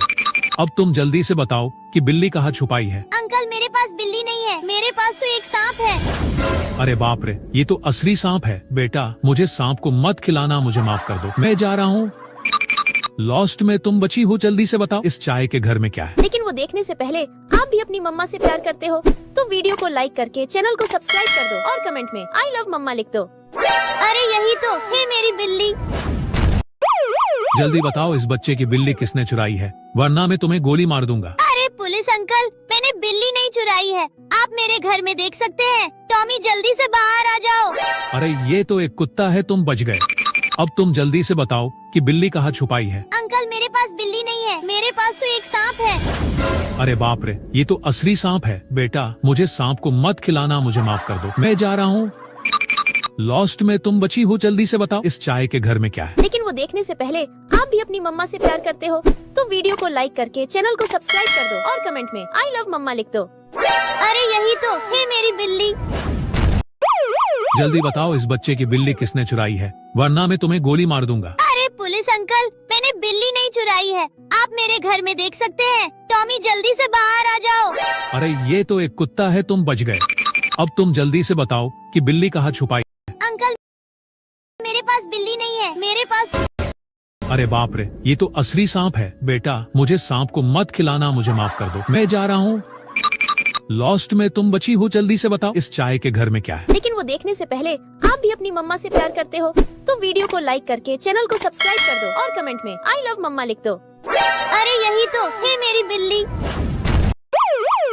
B: अब तुम जल्दी से बताओ कि बिल्ली कहाँ छुपाई है।
A: अंकल मेरे पास बिल्ली नहीं है, मेरे पास तो एक सांप है।
B: अरे बाप रे, ये तो असली सांप है। बेटा मुझे सांप को मत खिलाना, मुझे माफ कर दो, मैं जा रहा हूँ। लॉस्ट में तुम बची हो, जल्दी से बताओ इस चाय के घर में क्या है।
C: लेकिन वो देखने से पहले आप भी अपनी मम्मा से प्यार करते हो तो वीडियो को लाइक करके चैनल को सब्सक्राइब कर दो और कमेंट में आई लव मम्मा लिख दो।
A: अरे यही तो है मेरी बिल्ली।
B: जल्दी बताओ इस बच्चे की बिल्ली किसने चुराई है, वरना मैं तुम्हें गोली मार दूंगा।
A: अरे पुलिस अंकल, मैंने बिल्ली नहीं चुराई है, आप मेरे घर में देख सकते हैं। टॉमी जल्दी से बाहर आ जाओ।
B: अरे ये तो एक कुत्ता है, तुम बच गए। अब तुम जल्दी से बताओ कि बिल्ली कहाँ छुपाई है।
A: अंकल मेरे पास बिल्ली नहीं है, मेरे पास तो एक सांप है।
B: अरे बाप रे, ये तो असली सांप है। बेटा मुझे सांप को मत खिलाना, मुझे माफ कर दो, मैं जा रहा हूँ। लॉस्ट में तुम बची हो, जल्दी से बताओ इस चाय के घर में क्या है।
C: लेकिन वो देखने से पहले आप भी अपनी मम्मा से प्यार करते हो तो वीडियो को लाइक करके चैनल को सब्सक्राइब कर दो और कमेंट में आई लव मम्मा लिख दो।
A: अरे यही तो है मेरी बिल्ली।
B: जल्दी बताओ इस बच्चे की बिल्ली किसने चुराई है, वरना मैं तुम्हें गोली मार दूंगा।
A: अरे पुलिस अंकल, मैंने बिल्ली नहीं चुराई है, आप मेरे घर में देख सकते हैं। टॉमी जल्दी से बाहर आ जाओ।
B: अरे ये तो एक कुत्ता है, तुम बच गए। अब तुम जल्दी से बताओ कि बिल्ली कहाँ छुपाई।
A: अंकल मेरे पास बिल्ली नहीं है, मेरे पास।
B: अरे बाप रे, ये तो असली सांप है। बेटा मुझे सांप को मत खिलाना, मुझे माफ कर दो, मैं जा रहा हूँ। लॉस्ट में तुम बची हो, जल्दी से बताओ इस चाय के घर में क्या है।
C: लेकिन वो देखने से पहले आप भी अपनी मम्मा से प्यार करते हो तो वीडियो को लाइक करके चैनल को सब्सक्राइब कर दो और कमेंट में आई लव मम्मा लिख दो।
A: अरे यही तो है मेरी बिल्ली।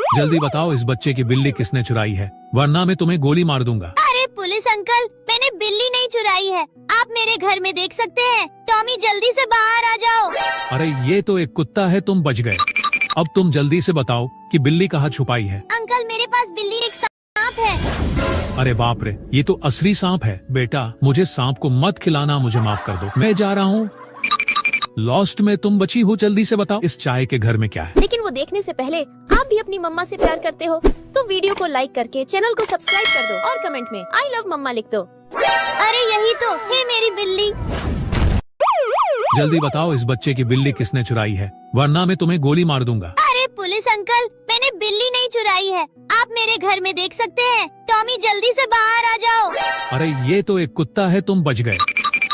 B: जल्दी बताओ इस बच्चे की बिल्ली किसने चुराई है, वरना मैं तुम्हें गोली मार दूंगा।
A: अरे पुलिस अंकल, मैंने बिल्ली नहीं चुराई है, आप मेरे घर में देख सकते हैं। टॉमी जल्दी से बाहर आ जाओ।
B: अरे ये तो एक कुत्ता है, तुम बच गए। अब तुम जल्दी से बताओ कि बिल्ली कहाँ छुपाई है।
A: अंकल मेरे पास बिल्ली एक सांप है।
B: अरे बाप रे, ये तो असली सांप है। बेटा मुझे सांप को मत खिलाना, मुझे माफ कर दो, मैं जा रहा हूँ। लॉस्ट में तुम बची हो, जल्दी से बताओ इस चाय के घर में क्या है।
C: लेकिन वो देखने से पहले आप भी अपनी मम्मा से प्यार करते हो तो वीडियो को लाइक करके चैनल को सब्सक्राइब कर दो और कमेंट में आई लव मम्मा लिख दो।
A: अरे यही तो है मेरी बिल्ली।
B: जल्दी बताओ इस बच्चे की बिल्ली किसने चुराई है, वरना मैं तुम्हें गोली मार दूंगा।
A: अरे पुलिस अंकल, मैंने बिल्ली नहीं चुराई है, आप मेरे घर में देख सकते हैं। टॉमी जल्दी से बाहर आ जाओ।
B: अरे ये तो एक कुत्ता है, तुम बच गए।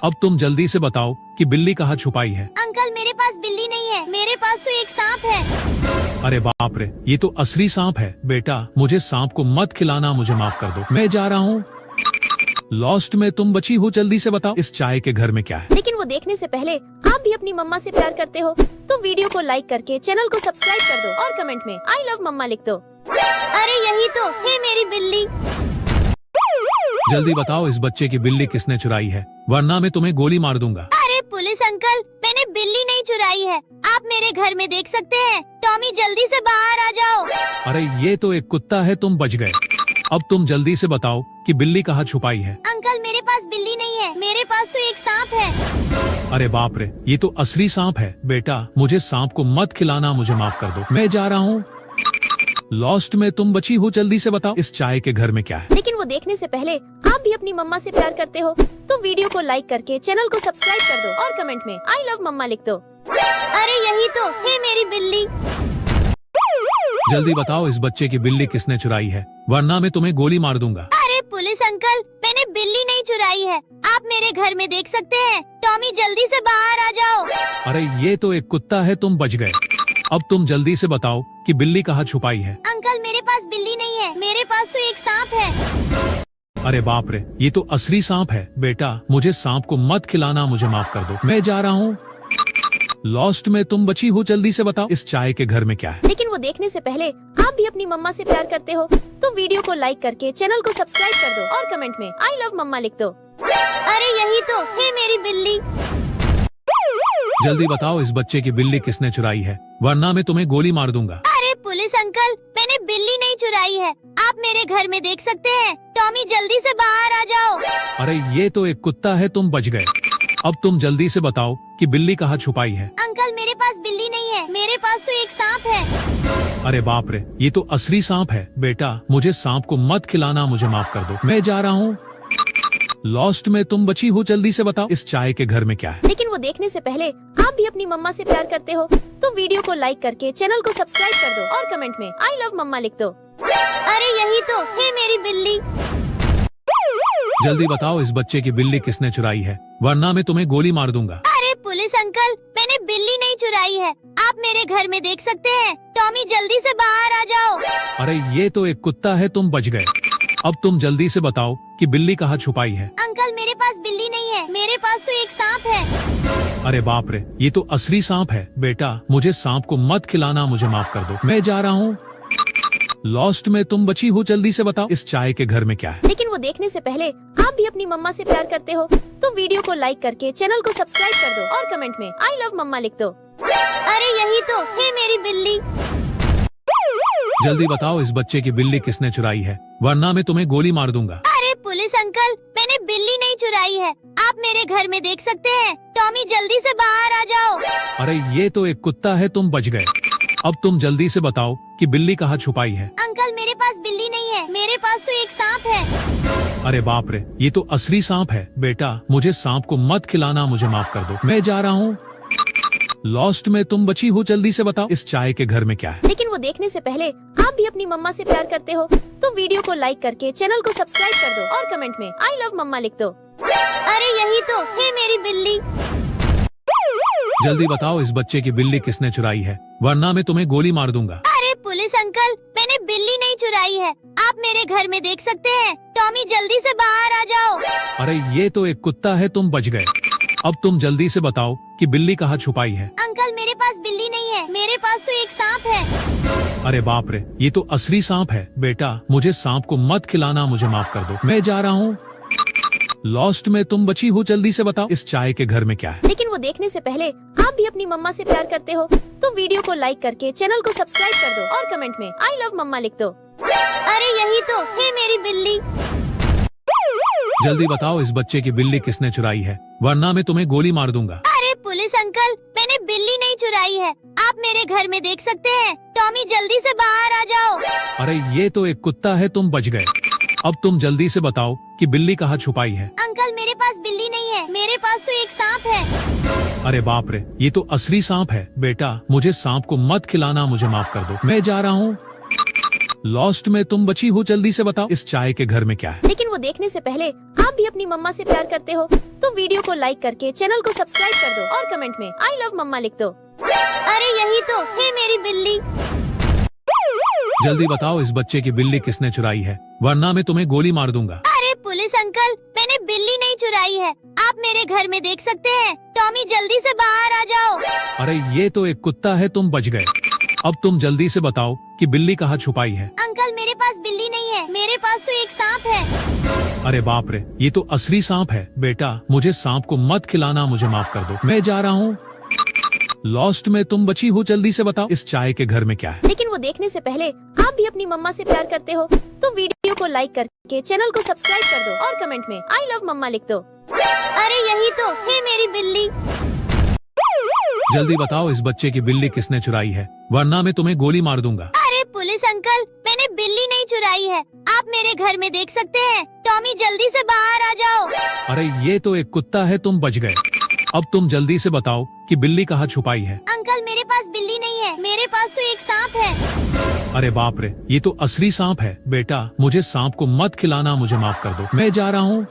B: अब तुम जल्दी से बताओ कि बिल्ली कहाँ छुपाई है।
A: अंकल मेरे पास बिल्ली नहीं है, मेरे पास तो एक सांप है।
B: अरे बाप रे, ये तो असली सांप है। बेटा मुझे सांप को मत खिलाना, मुझे माफ कर दो, मैं जा रहा हूँ। लॉस्ट में तुम बची हो, जल्दी से बताओ इस चाय के घर में क्या है।
C: लेकिन वो देखने से पहले आप भी अपनी मम्मा से प्यार करते हो तो वीडियो को लाइक करके चैनल को सब्सक्राइब कर दो और कमेंट में आई लव मम्मा लिख दो।
A: अरे यही तो है मेरी बिल्ली।
B: जल्दी बताओ इस बच्चे की बिल्ली किसने चुराई है, वरना मैं तुम्हें गोली मार दूंगा।
A: अरे पुलिस अंकल, मैंने बिल्ली नहीं चुराई है, आप मेरे घर में देख सकते हैं। टॉमी जल्दी से बाहर आ जाओ।
B: अरे ये तो एक कुत्ता है, तुम बच गए। अब तुम जल्दी से बताओ कि बिल्ली कहाँ छुपाई है।
A: अंकल मेरे पास बिल्ली नहीं है, मेरे पास तो एक सांप है।
B: अरे बाप रे, ये तो असली सांप है। बेटा मुझे सांप को मत खिलाना, मुझे माफ कर दो, मैं जा रहा हूँ। लॉस्ट में तुम बची हो, जल्दी से बताओ इस चाय के घर में क्या है।
C: लेकिन वो देखने से पहले आप भी अपनी मम्मा से प्यार करते हो तो वीडियो को लाइक करके चैनल को सब्सक्राइब कर दो और कमेंट में आई लव मम्मा लिख दो।
A: अरे यही तो है मेरी बिल्ली।
B: जल्दी बताओ इस बच्चे की बिल्ली किसने चुराई है, वरना मैं तुम्हें गोली मार दूंगा।
A: अरे पुलिस अंकल, मैंने बिल्ली नहीं चुराई है, आप मेरे घर में देख सकते हैं। टॉमी जल्दी से बाहर आ जाओ।
B: अरे ये तो एक कुत्ता है, तुम बच गए। अब तुम जल्दी से बताओ कि बिल्ली कहाँ छुपाई है।
A: अंकल मेरे पास बिल्ली नहीं है, मेरे पास तो एक सांप है।
B: अरे बाप रे, ये तो असली सांप है। बेटा मुझे सांप को मत खिलाना, मुझे माफ कर दो, मैं जा रहा हूँ। लॉस्ट में तुम बची हो, जल्दी से बताओ इस चाय के घर में क्या है।
C: लेकिन वो देखने से पहले आप भी अपनी मम्मा से प्यार करते हो तो वीडियो को लाइक करके चैनल को सब्सक्राइब कर दो और कमेंट में आई लव मम्मा लिख दो।
A: अरे यही तो है मेरी बिल्ली।
B: जल्दी बताओ इस बच्चे की बिल्ली किसने चुराई है, वरना मैं तुम्हें गोली मार दूंगा।
A: अरे पुलिस अंकल, मैंने बिल्ली नहीं चुराई है, आप मेरे घर में देख सकते हैं। टॉमी जल्दी से बाहर आ जाओ।
B: अरे ये तो एक कुत्ता है, तुम बच गए। अब तुम जल्दी से बताओ कि बिल्ली कहाँ छुपाई है।
A: अंकल मेरे पास बिल्ली नहीं है, मेरे पास तो एक सांप है।
B: अरे बाप रे, ये तो असली सांप है। बेटा मुझे सांप को मत खिलाना, मुझे माफ कर दो, मैं जा रहा हूँ। लॉस्ट में तुम बची हो, जल्दी से बताओ इस चाय के घर में क्या है।
C: लेकिन वो देखने से पहले आप भी अपनी मम्मा से प्यार करते हो तो वीडियो को लाइक करके चैनल को सब्सक्राइब कर दो और कमेंट में आई लव मम्मा लिख दो।
A: अरे यही तो है मेरी बिल्ली।
B: जल्दी बताओ इस बच्चे की बिल्ली किसने चुराई है, वरना मैं तुम्हें गोली मार दूंगा।
A: अरे पुलिस अंकल, मैंने बिल्ली नहीं चुराई है, आप मेरे घर में देख सकते हैं। टॉमी जल्दी से बाहर आ जाओ।
B: अरे ये तो एक कुत्ता है, तुम बच गए। अब तुम जल्दी से बताओ कि बिल्ली कहाँ छुपाई है।
A: अंकल मेरे पास बिल्ली नहीं है, मेरे पास तो एक सांप है।
B: अरे बाप रे, ये तो असली सांप है। बेटा मुझे सांप को मत खिलाना, मुझे माफ कर दो, मैं जा रहा हूँ। लॉस्ट में तुम बची हो, जल्दी से बताओ इस चाय के घर में क्या है।
C: लेकिन वो देखने से पहले आप भी अपनी मम्मा से प्यार करते हो तो वीडियो को लाइक करके चैनल को सब्सक्राइब कर दो और कमेंट में आई लव मम्मा लिख दो।
A: अरे यही तो है मेरी बिल्ली।
B: जल्दी बताओ इस बच्चे की बिल्ली किसने चुराई है, वरना मैं तुम्हें गोली मार दूंगा।
A: अरे पुलिस अंकल, मैंने बिल्ली नहीं चुराई है, आप मेरे घर में देख सकते हैं। टॉमी जल्दी से बाहर आ जाओ।
B: अरे ये तो एक कुत्ता है, तुम बच गए। अब तुम जल्दी से बताओ कि बिल्ली कहाँ छुपाई है।
A: अंकल मेरे पास बिल्ली नहीं है, मेरे पास तो एक सांप है।
B: अरे बाप रे, ये तो असली सांप है। बेटा मुझे सांप को मत खिलाना, मुझे माफ कर दो, मैं जा रहा हूँ। लॉस्ट में तुम बची हो, जल्दी से बताओ इस चाय के घर में क्या है।
C: लेकिन वो देखने से पहले आप भी अपनी मम्मा से प्यार करते हो तो वीडियो को लाइक करके चैनल को सब्सक्राइब कर दो और कमेंट में आई लव मम्मा लिख दो।
A: अरे यही तो है मेरी बिल्ली।
B: जल्दी बताओ इस बच्चे की बिल्ली किसने चुराई है, वरना मैं तुम्हें गोली मार दूंगा।
A: अरे पुलिस अंकल, मैंने बिल्ली नहीं चुराई है, आप मेरे घर में देख सकते हैं। टॉमी जल्दी से बाहर आ जाओ।
B: अरे ये तो एक कुत्ता है, तुम बच गए। अब तुम जल्दी से बताओ कि बिल्ली कहाँ छुपाई है।
A: अंकल मेरे पास बिल्ली नहीं है, मेरे पास तो एक सांप है।
B: अरे बाप रे, ये तो असली सांप है। बेटा मुझे सांप को मत खिलाना, मुझे माफ कर दो, मैं जा रहा हूँ। लॉस्ट में तुम बची हो, जल्दी से बताओ इस चाय के घर में क्या है।
C: लेकिन वो देखने से पहले आप भी अपनी मम्मा से प्यार करते हो तो वीडियो को लाइक करके चैनल को सब्सक्राइब कर दो और कमेंट में आई लव मम्मा लिख दो।
A: अरे यही तो है मेरी बिल्ली।
B: जल्दी बताओ इस बच्चे की बिल्ली किसने चुराई है, वरना मैं तुम्हें गोली मार दूंगा।
A: अरे पुलिस अंकल, मैंने बिल्ली नहीं चुराई है, आप मेरे घर में देख सकते हैं। टॉमी जल्दी से बाहर आ जाओ।
B: अरे ये तो एक कुत्ता है, तुम बच गए। अब तुम जल्दी से बताओ कि बिल्ली कहाँ छुपाई है।
A: अंकल मेरे पास बिल्ली नहीं है, मेरे पास तो एक सांप है।
B: अरे बाप रे, ये तो असली सांप है। बेटा मुझे सांप को मत खिलाना, मुझे माफ कर दो, मैं जा रहा हूँ। लॉस्ट में तुम बची हो, जल्दी से बताओ इस चाय के घर में क्या है।
C: लेकिन वो देखने से पहले आप भी अपनी मम्मा से प्यार करते हो तो वीडियो को लाइक करके चैनल को सब्सक्राइब कर दो और कमेंट में आई लव मम्मा लिख दो।
A: अरे यही तो है मेरी बिल्ली।
B: जल्दी बताओ इस बच्चे की बिल्ली किसने चुराई है, वरना मैं तुम्हें गोली मार दूंगा।
A: अरे पुलिस अंकल, मैंने बिल्ली नहीं चुराई है, आप मेरे घर में देख सकते हैं। टॉमी जल्दी से बाहर आ जाओ।
B: अरे ये तो एक कुत्ता है, तुम बच गए। अब तुम जल्दी से बताओ कि बिल्ली कहाँ छुपाई है।
A: अंकल मेरे पास बिल्ली नहीं है, मेरे पास तो एक सांप है।
B: अरे बाप रे, ये तो असली सांप है। बेटा मुझे सांप को मत खिलाना, मुझे माफ कर दो, मैं जा रहा हूँ। लॉस्ट में तुम बची हो, जल्दी से बताओ इस चाय के घर में क्या है।
C: लेकिन वो देखने से पहले आप भी अपनी मम्मा से प्यार करते हो तो वीडियो को लाइक करके चैनल को सब्सक्राइब कर दो और कमेंट में आई लव मम्मा लिख दो।
A: अरे यही तो है मेरी बिल्ली।
B: जल्दी बताओ इस बच्चे की बिल्ली किसने चुराई है, वरना मैं तुम्हें गोली मार दूंगा।
A: अरे पुलिस अंकल, मैंने बिल्ली नहीं चुराई है, आप मेरे घर में देख सकते हैं। टॉमी जल्दी से बाहर आ जाओ।
B: अरे ये तो एक कुत्ता है, तुम बच गए। अब तुम जल्दी से बताओ कि बिल्ली कहाँ छुपाई है।
A: अंकल मेरे पास बिल्ली नहीं है, मेरे पास तो एक सांप है।
B: अरे बाप रे, ये तो असली सांप है। बेटा मुझे सांप को मत खिलाना, मुझे माफ कर दो, मैं जा रहा हूँ।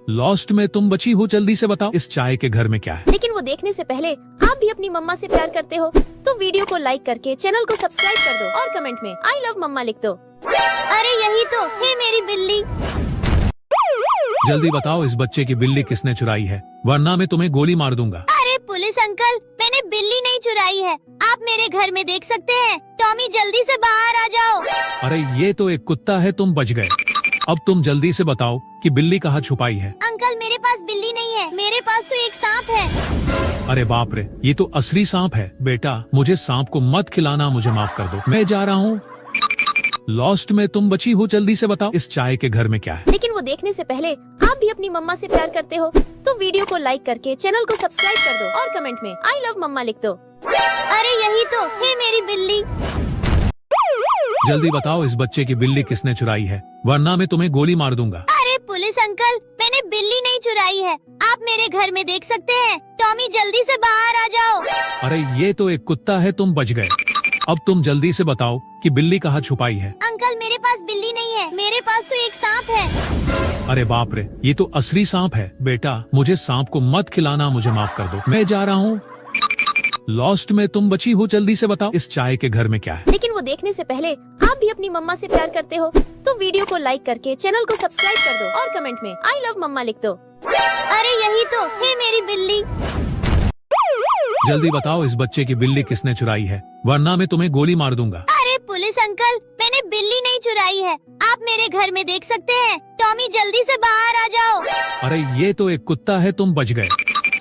B: लॉस्ट में तुम बची हो, जल्दी से बताओ इस चाय के घर में क्या है।
C: लेकिन वो देखने से पहले आप भी अपनी मम्मा से प्यार करते हो तो वीडियो को लाइक करके चैनल को सब्सक्राइब कर दो और कमेंट में आई लव मम्मा लिख दो।
A: अरे यही तो है मेरी बिल्ली।
B: जल्दी बताओ इस बच्चे की बिल्ली किसने चुराई है, वरना मैं तुम्हें गोली मार दूंगा।
A: अरे पुलिस अंकल, मैंने बिल्ली नहीं चुराई है, आप मेरे घर में देख सकते हैं। टॉमी जल्दी से बाहर आ जाओ।
B: अरे ये तो एक कुत्ता है, तुम बच गए। अब तुम जल्दी से बताओ कि बिल्ली कहाँ छुपाई है।
A: अंकल मेरे पास बिल्ली नहीं है, मेरे पास तो एक सांप है।
B: अरे बाप रे, ये तो असली सांप है। बेटा मुझे सांप को मत खिलाना, मुझे माफ कर दो, मैं जा रहा हूँ। लॉस्ट में तुम बची हो, जल्दी से बताओ इस चाय के घर में क्या है।
C: लेकिन वो देखने से पहले आप भी अपनी मम्मा से प्यार करते हो तो वीडियो को लाइक करके चैनल को सब्सक्राइब कर दो और कमेंट में आई लव मम्मा लिख दो।
A: अरे यही तो है मेरी बिल्ली।
B: जल्दी बताओ इस बच्चे की बिल्ली किसने चुराई है, वरना मैं तुम्हें गोली मार दूंगा।
A: अरे पुलिस अंकल, मैंने बिल्ली नहीं चुराई है, आप मेरे घर में देख सकते हैं। टॉमी जल्दी से बाहर आ जाओ।
B: अरे ये तो एक कुत्ता है, तुम बच गए। अब तुम जल्दी से बताओ कि बिल्ली कहाँ छुपाई है।
A: अंकल मेरे पास बिल्ली नहीं है, मेरे पास तो एक सांप है।
B: अरे बाप रे, ये तो असली सांप है। बेटा मुझे सांप को मत खिलाना, मुझे माफ कर दो, मैं जा रहा हूँ। लॉस्ट में तुम बची हो, जल्दी से बताओ इस चाय के घर में क्या है।
C: लेकिन वो देखने से पहले आप भी अपनी मम्मा से प्यार करते हो तो वीडियो को लाइक करके चैनल को सब्सक्राइब कर दो और कमेंट में आई लव मम्मा लिख दो।
A: अरे यही तो है मेरी बिल्ली।
B: जल्दी बताओ इस बच्चे की बिल्ली किसने चुराई है, वरना मैं तुम्हें गोली मार दूंगा।
A: अरे पुलिस अंकल, मैंने बिल्ली नहीं चुराई है, आप मेरे घर में देख सकते हैं। टॉमी जल्दी से बाहर आ जाओ।
B: अरे ये तो एक कुत्ता है, तुम बच गए।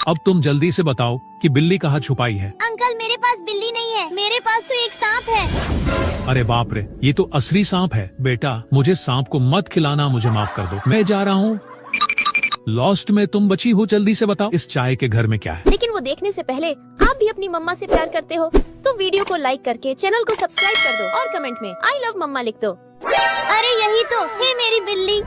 B: अब तुम जल्दी से बताओ कि बिल्ली कहाँ छुपाई है।
A: अंकल मेरे पास बिल्ली नहीं है, मेरे पास तो एक सांप है।
B: अरे बाप रे, ये तो असली सांप है। बेटा मुझे सांप को मत खिलाना, मुझे माफ कर दो, मैं जा रहा हूँ। लॉस्ट में तुम बची हो, जल्दी से बताओ इस चाय के घर में क्या है।
C: लेकिन वो देखने से पहले आप भी अपनी मम्मा से प्यार करते हो तो वीडियो को लाइक करके चैनल को सब्सक्राइब कर दो और कमेंट में आई लव मम्मा लिख दो।
A: अरे यही तो है मेरी बिल्ली।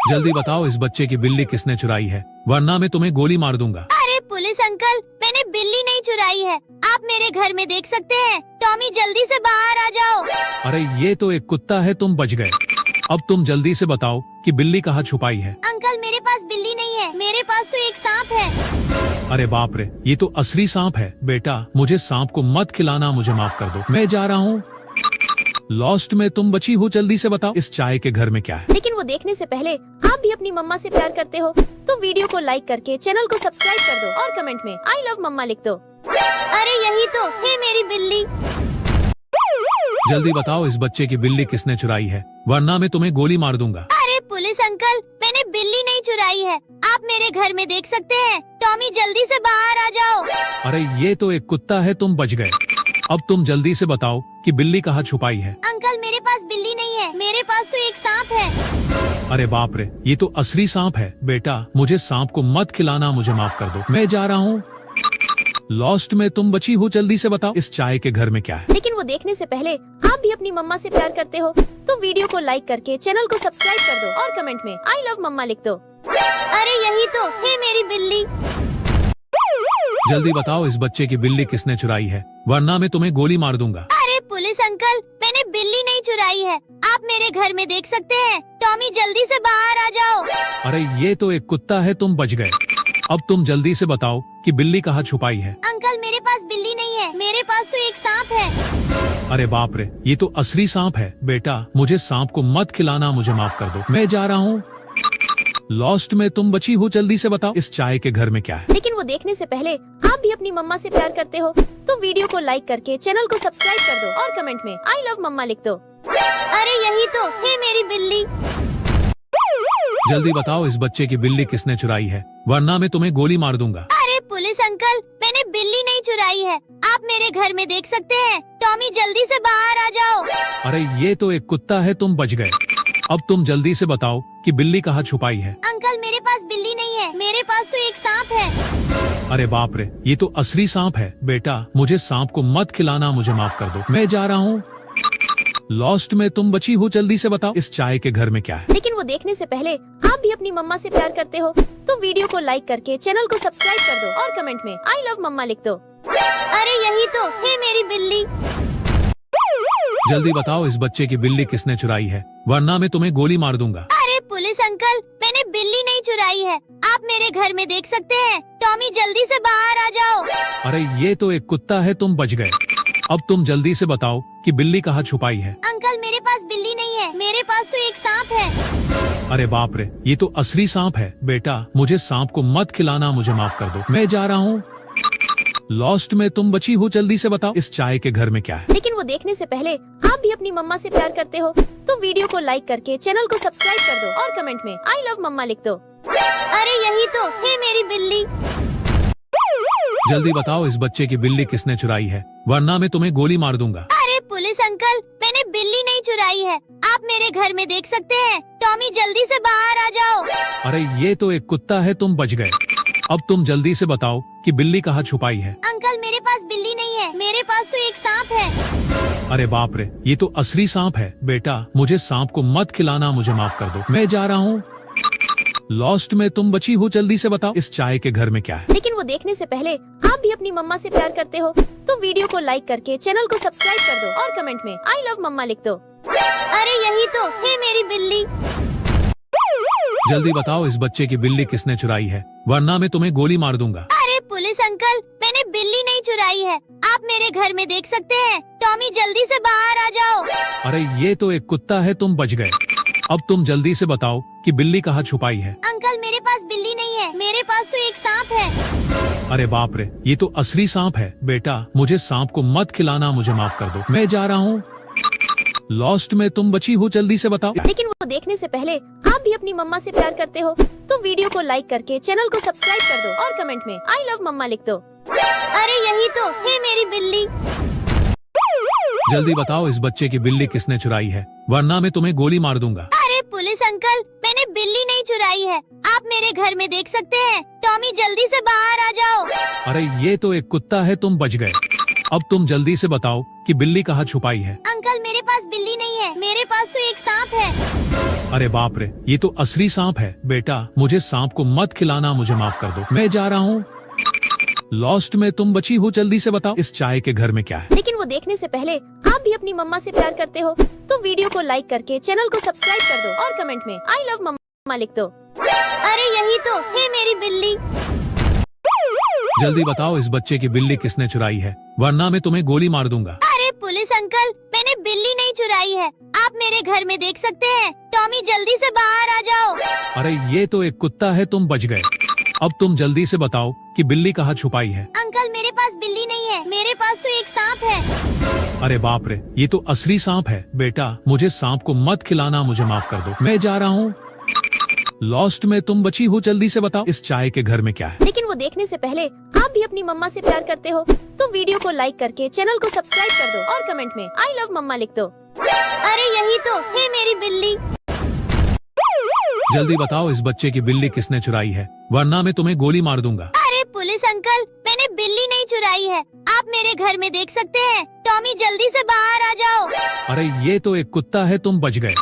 B: जल्दी बताओ इस बच्चे की बिल्ली किसने चुराई है, वरना मैं तुम्हें गोली मार दूंगा।
A: अरे पुलिस अंकल, मैंने बिल्ली नहीं चुराई है, आप मेरे घर में देख सकते हैं। टॉमी जल्दी से बाहर आ जाओ।
B: अरे ये तो एक कुत्ता है, तुम बच गए। अब तुम जल्दी से बताओ कि बिल्ली कहाँ छुपाई है।
A: अंकल मेरे पास बिल्ली नहीं है, मेरे पास तो एक सांप है।
B: अरे बाप रे, ये तो असली सांप है। बेटा मुझे सांप को मत खिलाना, मुझे माफ कर दो, मैं जा रहा हूँ। लॉस्ट में तुम बची हो, जल्दी से बताओ इस चाय के घर में क्या है।
C: लेकिन वो देखने से पहले आप भी अपनी मम्मा से प्यार करते हो तो वीडियो को लाइक करके चैनल को सब्सक्राइब कर दो और कमेंट में आई लव मम्मा लिख दो।
A: अरे यही तो है मेरी बिल्ली।
B: जल्दी बताओ इस बच्चे की बिल्ली किसने चुराई है, वरना मैं तुम्हें गोली मार दूंगा।
A: अरे पुलिस अंकल, मैंने बिल्ली नहीं चुराई है, आप मेरे घर में देख सकते हैं। टॉमी जल्दी से बाहर आ जाओ।
B: अरे ये तो एक कुत्ता है, तुम बच गए। अब तुम जल्दी से बताओ कि बिल्ली कहाँ छुपाई है।
A: अंकल मेरे पास बिल्ली नहीं है, मेरे पास तो एक सांप है।
B: अरे बाप रे, ये तो असली सांप है। बेटा मुझे सांप को मत खिलाना, मुझे माफ कर दो, मैं जा रहा हूँ। लॉस्ट में तुम बची हो, जल्दी से बताओ इस चाय के घर में क्या है।
C: लेकिन वो देखने से पहले आप भी अपनी मम्मा से प्यार करते हो तो वीडियो को लाइक करके चैनल को सब्सक्राइब कर दो और कमेंट में आई लव मम्मा लिख दो।
A: अरे यही तो है मेरी बिल्ली।
B: जल्दी बताओ इस बच्चे की बिल्ली किसने चुराई है, वरना मैं तुम्हें गोली मार दूंगा।
A: अरे पुलिस अंकल, मैंने बिल्ली नहीं चुराई है, आप मेरे घर में देख सकते हैं। टॉमी जल्दी से बाहर आ जाओ।
B: अरे ये तो एक कुत्ता है, तुम बच गए। अब तुम जल्दी से बताओ कि बिल्ली कहाँ छुपाई है।
A: अंकल मेरे पास बिल्ली नहीं है, मेरे पास तो एक सांप है।
B: अरे बाप रे, ये तो असली सांप है। बेटा मुझे सांप को मत खिलाना, मुझे माफ कर दो, मैं जा रहा हूँ। लॉस्ट में तुम बची हो, जल्दी से बताओ इस चाय के घर में क्या है।
C: लेकिन वो देखने से पहले आप भी अपनी मम्मा से प्यार करते हो तो वीडियो को लाइक करके चैनल को सब्सक्राइब कर दो और कमेंट में आई लव मम्मा लिख दो।
A: अरे यही तो है मेरी बिल्ली।
B: जल्दी बताओ इस बच्चे की बिल्ली किसने चुराई है, वरना मैं तुम्हें गोली मार दूंगा।
A: अरे पुलिस अंकल, मैंने बिल्ली नहीं चुराई है, आप मेरे घर में देख सकते हैं। टॉमी जल्दी से बाहर आ जाओ।
B: अरे ये तो एक कुत्ता है, तुम बच गए। अब तुम जल्दी से बताओ कि बिल्ली कहाँ छुपाई है।
A: अंकल मेरे पास बिल्ली नहीं है, मेरे पास तो एक सांप है।
B: अरे बाप रे, ये तो असली सांप है। बेटा मुझे सांप को मत खिलाना, मुझे माफ कर दो, मैं जा रहा हूँ। लॉस्ट में तुम बची हो, जल्दी से बताओ इस चाय के घर में क्या है।
C: लेकिन वो देखने से पहले आप भी अपनी मम्मा से प्यार करते हो तो वीडियो को लाइक करके चैनल को सब्सक्राइब कर दो और कमेंट में आई लव मम्मा लिख दो।
A: अरे यही तो है मेरी बिल्ली।
B: जल्दी बताओ इस बच्चे की बिल्ली किसने चुराई है, वरना मैं तुम्हें गोली मार दूंगा।
A: अरे पुलिस अंकल, मैंने बिल्ली नहीं चुराई है, आप मेरे घर में देख सकते हैं। टॉमी जल्दी से बाहर आ जाओ।
B: अरे ये तो एक कुत्ता है, तुम बच गए। अब तुम जल्दी से बताओ कि बिल्ली कहाँ छुपाई है।
A: अंकल मेरे पास बिल्ली नहीं है, मेरे पास तो एक सांप है।
B: अरे बाप रे, ये तो असली सांप है। बेटा मुझे सांप को मत खिलाना, मुझे माफ कर दो, मैं जा रहा हूँ। लॉस्ट में तुम बची हो, जल्दी से बताओ इस चाय के घर में क्या है।
C: लेकिन वो देखने से पहले आप भी अपनी मम्मा से प्यार करते हो तो वीडियो को लाइक करके चैनल को सब्सक्राइब कर दो और कमेंट में आई लव मम्मा लिख दो।
A: अरे यही तो है मेरी बिल्ली।
B: जल्दी बताओ इस बच्चे की बिल्ली किसने चुराई है, वरना मैं तुम्हें गोली मार दूंगा।
A: अरे पुलिस अंकल, मैंने बिल्ली नहीं चुराई है, आप मेरे घर में देख सकते हैं। टॉमी जल्दी से बाहर आ जाओ।
B: अरे ये तो एक कुत्ता है, तुम बच गए। अब तुम जल्दी से बताओ कि बिल्ली कहाँ छुपाई है।
A: अंकल मेरे पास बिल्ली नहीं है, मेरे पास तो एक सांप है।
B: अरे बाप रे, ये तो असली सांप है। बेटा मुझे सांप को मत खिलाना, मुझे माफ कर दो, मैं जा रहा हूँ। लॉस्ट में तुम बची हो, जल्दी से बताओ इस चाय के घर में क्या है।
C: लेकिन वो देखने से पहले आप भी अपनी मम्मा से प्यार करते हो तो वीडियो को लाइक करके चैनल को सब्सक्राइब कर दो और कमेंट में आई लव मम्मा लिख दो।
A: अरे यही तो है मेरी बिल्ली।
B: जल्दी बताओ इस बच्चे की बिल्ली किसने चुराई है, वरना मैं तुम्हें गोली मार दूंगा।
A: अरे पुलिस अंकल, मैंने बिल्ली नहीं चुराई है, आप मेरे घर में देख सकते हैं। टॉमी जल्दी से बाहर आ जाओ।
B: अरे ये तो एक कुत्ता है, तुम बच गए। अब तुम जल्दी से बताओ कि बिल्ली कहाँ छुपाई है।
A: अंकल मेरे पास बिल्ली नहीं है, मेरे पास तो एक सांप है।
B: अरे बाप रे, ये तो असली सांप है। बेटा मुझे सांप को मत खिलाना, मुझे माफ कर दो, मैं जा रहा हूँ। लॉस्ट में तुम बची हो, जल्दी से बताओ।
C: लेकिन वो देखने से पहले आप भी अपनी मम्मा से प्यार करते हो तो वीडियो को लाइक करके चैनल को सब्सक्राइब कर दो और कमेंट में आई लव मम्मा लिख दो।
A: अरे यही तो है मेरी बिल्ली।
B: जल्दी बताओ इस बच्चे की बिल्ली किसने चुराई है, वरना मैं तुम्हें गोली मार दूंगा।
A: अरे पुलिस अंकल, मैंने बिल्ली नहीं चुराई है, आप मेरे घर में देख सकते हैं। टॉमी जल्दी से बाहर आ जाओ।
B: अरे ये तो एक कुत्ता है, तुम बच गए। अब तुम जल्दी से बताओ कि बिल्ली कहाँ छुपाई है।
A: अंकल मेरे पास बिल्ली नहीं है, मेरे पास तो एक सांप है।
B: अरे बाप रे, ये तो असली सांप है। बेटा मुझे सांप को मत खिलाना, मुझे माफ कर दो, मैं जा रहा हूँ। लॉस्ट में तुम बची हो, जल्दी से बताओ इस चाय के घर में क्या है।
C: लेकिन वो देखने से पहले आप भी अपनी मम्मा से प्यार करते हो तो वीडियो को लाइक करके चैनल को सब्सक्राइब कर दो और कमेंट में आई लव मम्मा लिख दो।
A: अरे यही तो है मेरी बिल्ली।
B: जल्दी बताओ इस बच्चे की बिल्ली किसने चुराई है, वरना मैं तुम्हें गोली मार दूंगा।
A: अरे पुलिस अंकल, मैंने बिल्ली नहीं चुराई है, आप मेरे घर में देख सकते हैं। टॉमी जल्दी से बाहर आ जाओ।
B: अरे ये तो एक कुत्ता है, तुम बच गए। अब तुम जल्दी से बताओ कि बिल्ली कहाँ छुपाई है।
A: अंकल मेरे पास बिल्ली नहीं है, मेरे पास तो एक सांप है।
B: अरे बाप रे, ये तो असली सांप है। बेटा मुझे सांप को मत खिलाना, मुझे माफ कर दो, मैं जा रहा हूँ। लॉस्ट में तुम बची हो, जल्दी से बताओ इस चाय के घर में क्या है।
C: लेकिन वो देखने से पहले आप भी अपनी मम्मा से प्यार करते हो तो वीडियो को लाइक करके चैनल को सब्सक्राइब कर दो और कमेंट में आई लव मम्मा लिख दो।
A: अरे यही तो है मेरी बिल्ली।
B: जल्दी बताओ इस बच्चे की बिल्ली किसने चुराई है, वरना मैं तुम्हें गोली मार दूंगा।
A: अरे पुलिस अंकल, मैंने बिल्ली नहीं चुराई है, आप मेरे घर में देख सकते हैं। टॉमी जल्दी से बाहर आ जाओ।
B: अरे ये तो एक कुत्ता है, तुम बच गए।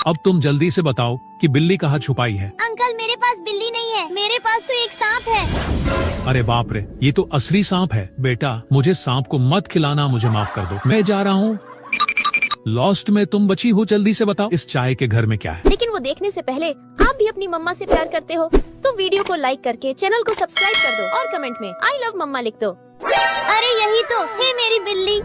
B: अब तुम जल्दी से बताओ कि बिल्ली कहाँ छुपाई है।
A: अंकल मेरे पास बिल्ली नहीं है, मेरे पास तो एक सांप है।
B: अरे बाप रे, ये तो असली सांप है। बेटा मुझे सांप को मत खिलाना, मुझे माफ कर दो, मैं जा रहा हूँ। लॉस्ट में तुम बची हो, जल्दी से बताओ इस चाय के घर में क्या है।
C: लेकिन वो देखने से पहले आप भी अपनी मम्मा से प्यार करते हो तो वीडियो को लाइक करके चैनल को सब्सक्राइब कर दो और कमेंट में आई लव मम्मा लिख दो।
A: अरे यही तो है मेरी बिल्ली।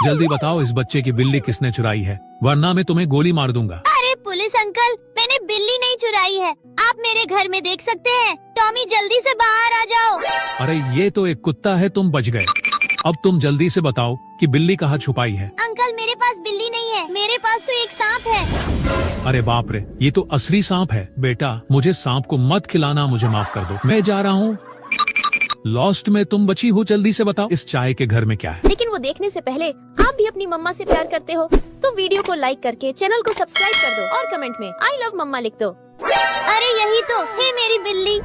B: जल्दी बताओ इस बच्चे की बिल्ली किसने चुराई है, वरना मैं तुम्हें गोली मार दूंगा।
A: अरे पुलिस अंकल, मैंने बिल्ली नहीं चुराई है, आप मेरे घर में देख सकते हैं। टॉमी जल्दी से बाहर आ जाओ।
B: अरे ये तो एक कुत्ता है, तुम बच गए। अब तुम जल्दी से बताओ कि बिल्ली कहाँ छुपाई है।
A: अंकल मेरे पास बिल्ली नहीं है, मेरे पास तो एक सांप है।
B: अरे बाप रे, ये तो असली सांप है। बेटा मुझे सांप को मत खिलाना, मुझे माफ कर दो, मैं जा रहा हूँ। लॉस्ट में तुम बची हो, जल्दी से बताओ इस चाय के घर में क्या है।
C: लेकिन वो देखने से पहले आप भी अपनी मम्मा से प्यार करते हो तो वीडियो को लाइक करके चैनल को सब्सक्राइब कर दो और कमेंट में आई लव मम्मा लिख दो।
A: अरे यही तो है मेरी बिल्ली।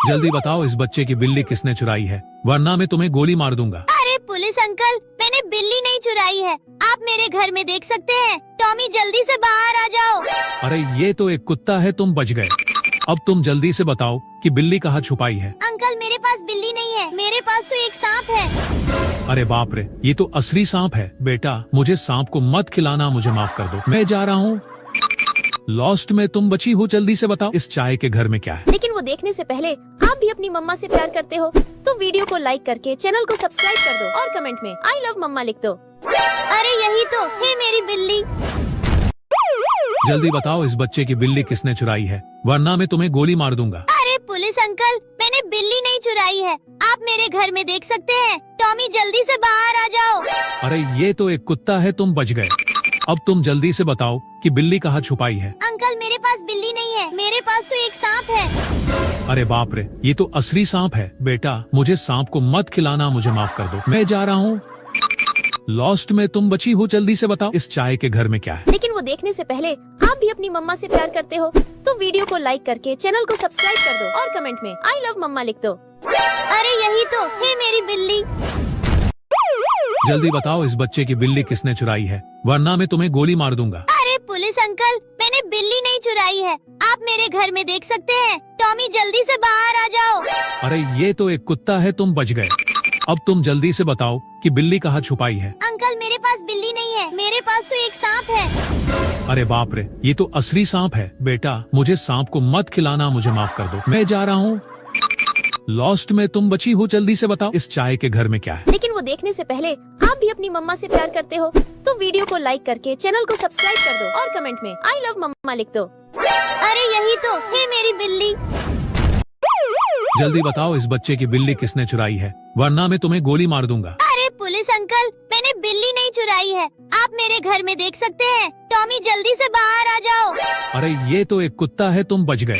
B: जल्दी बताओ इस बच्चे की बिल्ली किसने चुराई है, वरना मैं तुम्हें गोली मार दूंगा।
A: अरे पुलिस अंकल, मैंने बिल्ली नहीं चुराई है, आप मेरे घर में देख सकते हैं। टॉमी जल्दी से बाहर आ जाओ।
B: अरे ये तो एक कुत्ता है, तुम बच गए। अब तुम जल्दी से बताओ कि बिल्ली कहाँ छुपाई है।
A: अंकल मेरे पास बिल्ली नहीं है, मेरे पास तो एक सांप है।
B: अरे बाप रे, ये तो असली सांप है। बेटा मुझे सांप को मत खिलाना, मुझे माफ कर दो, मैं जा रहा हूँ। लॉस्ट में तुम बची हो, जल्दी से बताओ इस चाय के घर में क्या है।
C: लेकिन वो देखने से पहले आप भी अपनी मम्मा से प्यार करते हो तो वीडियो को लाइक करके चैनल को सब्सक्राइब कर दो और कमेंट में आई लव मम्मा लिख दो।
A: अरे यही तो है मेरी बिल्ली।
B: जल्दी बताओ इस बच्चे की बिल्ली किसने चुराई है, वरना मैं तुम्हें गोली मार दूंगा।
A: अरे पुलिस अंकल, मैंने बिल्ली नहीं चुराई है, आप मेरे घर में देख सकते हैं। टॉमी जल्दी से बाहर आ जाओ।
B: अरे ये तो एक कुत्ता है, तुम बच गए। अब तुम जल्दी से बताओ कि बिल्ली कहाँ छुपाई है।
A: अंकल मेरे पास बिल्ली नहीं है, मेरे पास तो एक सांप है।
B: अरे बाप रे, ये तो असली सांप है। बेटा मुझे सांप को मत खिलाना, मुझे माफ कर दो, मैं जा रहा हूँ। लॉस्ट में तुम बची हो, जल्दी से बताओ इस चाय के घर में क्या है।
C: लेकिन वो देखने से पहले आप भी अपनी मम्मा से प्यार करते हो तो वीडियो को लाइक करके चैनल को सब्सक्राइब कर दो और कमेंट में आई लव मम्मा लिख दो।
A: अरे यही तो है मेरी बिल्ली।
B: जल्दी बताओ इस बच्चे की बिल्ली किसने चुराई है, वरना मैं तुम्हें गोली मार दूंगा।
A: अरे पुलिस अंकल, मैंने बिल्ली नहीं चुराई है, आप मेरे घर में देख सकते हैं। टॉमी जल्दी से बाहर आ जाओ।
B: अरे ये तो एक कुत्ता है, तुम बच गए। अब तुम जल्दी से बताओ कि बिल्ली कहाँ छुपाई है।
A: अंकल मेरे पास बिल्ली नहीं है, मेरे पास तो एक सांप है।
B: अरे बाप रे, ये तो असली सांप है। बेटा मुझे सांप को मत खिलाना, मुझे माफ कर दो, मैं जा रहा हूँ। लॉस्ट में तुम बची हो, जल्दी से बताओ इस चाय के घर में क्या है।
C: लेकिन वो देखने से पहले आप भी अपनी मम्मा से प्यार करते हो तो वीडियो को लाइक करके चैनल को सब्सक्राइब कर दो और कमेंट में आई लव मम्मा लिख दो।
A: अरे यही तो है मेरी बिल्ली।
B: जल्दी बताओ इस बच्चे की बिल्ली किसने चुराई है, वरना मैं तुम्हें गोली मार दूंगा।
A: अरे पुलिस अंकल, मैंने बिल्ली नहीं चुराई है, आप मेरे घर में देख सकते हैं। टॉमी जल्दी से बाहर आ जाओ।
B: अरे ये तो एक कुत्ता है, तुम बच गए।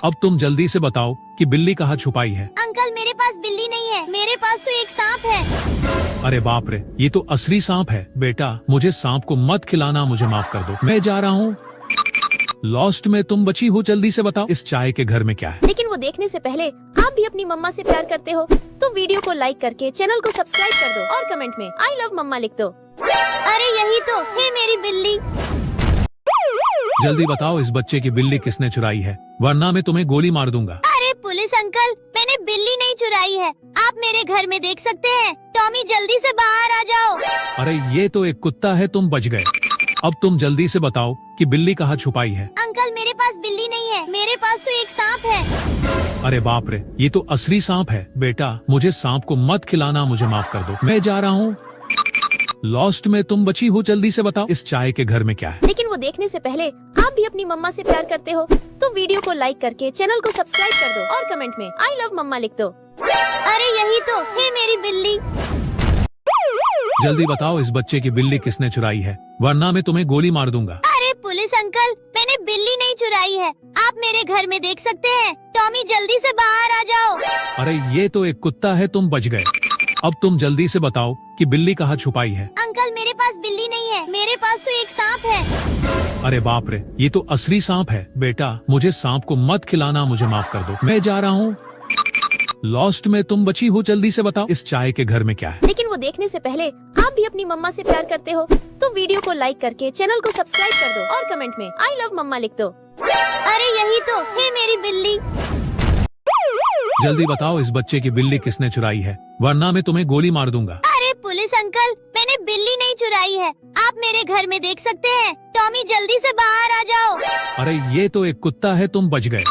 B: अब तुम जल्दी से बताओ कि बिल्ली कहाँ छुपाई है।
A: अंकल मेरे पास बिल्ली नहीं है, मेरे पास तो एक सांप है।
B: अरे बाप रे, ये तो असली सांप है। बेटा मुझे सांप को मत खिलाना, मुझे माफ कर दो, मैं जा रहा हूँ। लॉस्ट में तुम बची हो, जल्दी से बताओ इस चाय के घर में क्या है।
C: लेकिन वो देखने से पहले आप भी अपनी मम्मा से प्यार करते हो तो वीडियो को लाइक करके चैनल को सब्सक्राइब कर दो और कमेंट में आई लव मम्मा लिख दो।
A: अरे यही तो है मेरी बिल्ली।
B: जल्दी बताओ इस बच्चे की बिल्ली किसने चुराई है, वरना मैं तुम्हें गोली मार दूंगा।
A: अरे पुलिस अंकल, मैंने बिल्ली नहीं चुराई है, आप मेरे घर में देख सकते हैं। टॉमी जल्दी से बाहर आ जाओ।
B: अरे ये तो एक कुत्ता है, तुम बच गए। अब तुम जल्दी से बताओ कि बिल्ली कहाँ छुपाई है।
A: अंकल मेरे पास बिल्ली नहीं है, मेरे पास तो एक सांप है।
B: अरे बाप रे, ये तो असली सांप है। बेटा मुझे सांप को मत खिलाना, मुझे माफ कर दो, मैं जा रहा हूँ। लॉस्ट में तुम बची हो, जल्दी से बताओ इस चाय के घर में क्या है।
C: लेकिन वो देखने से पहले आप भी अपनी मम्मा से प्यार करते हो तो वीडियो को लाइक करके चैनल को सब्सक्राइब कर दो और कमेंट में आई लव मम्मा लिख दो।
A: अरे यही तो है मेरी बिल्ली।
B: जल्दी बताओ इस बच्चे की बिल्ली किसने चुराई है, वरना मैं तुम्हें गोली मार दूंगा।
A: अरे पुलिस अंकल, मैंने बिल्ली नहीं चुराई है, आप मेरे घर में देख सकते हैं। टॉमी जल्दी से बाहर आ जाओ।
B: अरे ये तो एक कुत्ता है, तुम बच गए। अब तुम जल्दी से बताओ कि बिल्ली कहाँ छुपाई है।
A: अंकल मेरे पास बिल्ली नहीं है, मेरे पास तो एक सांप है।
B: अरे बाप रे, ये तो असली सांप है। बेटा मुझे सांप को मत खिलाना, मुझे माफ कर दो, मैं जा रहा हूँ। लॉस्ट में तुम बची हो, जल्दी से बताओ इस चाय के घर में क्या है।
C: लेकिन वो देखने से पहले आप भी अपनी मम्मा से प्यार करते हो तो वीडियो को लाइक करके चैनल को सब्सक्राइब कर दो और कमेंट में आई लव मम्मा लिख दो।
A: अरे यही तो है मेरी बिल्ली।
B: जल्दी बताओ इस बच्चे की बिल्ली किसने चुराई है, वरना मैं तुम्हें गोली मार दूंगा।
A: अरे पुलिस अंकल, मैंने बिल्ली नहीं चुराई है, आप मेरे घर में देख सकते हैं। टॉमी जल्दी से बाहर आ जाओ।
B: अरे ये तो एक कुत्ता है, तुम बच गए।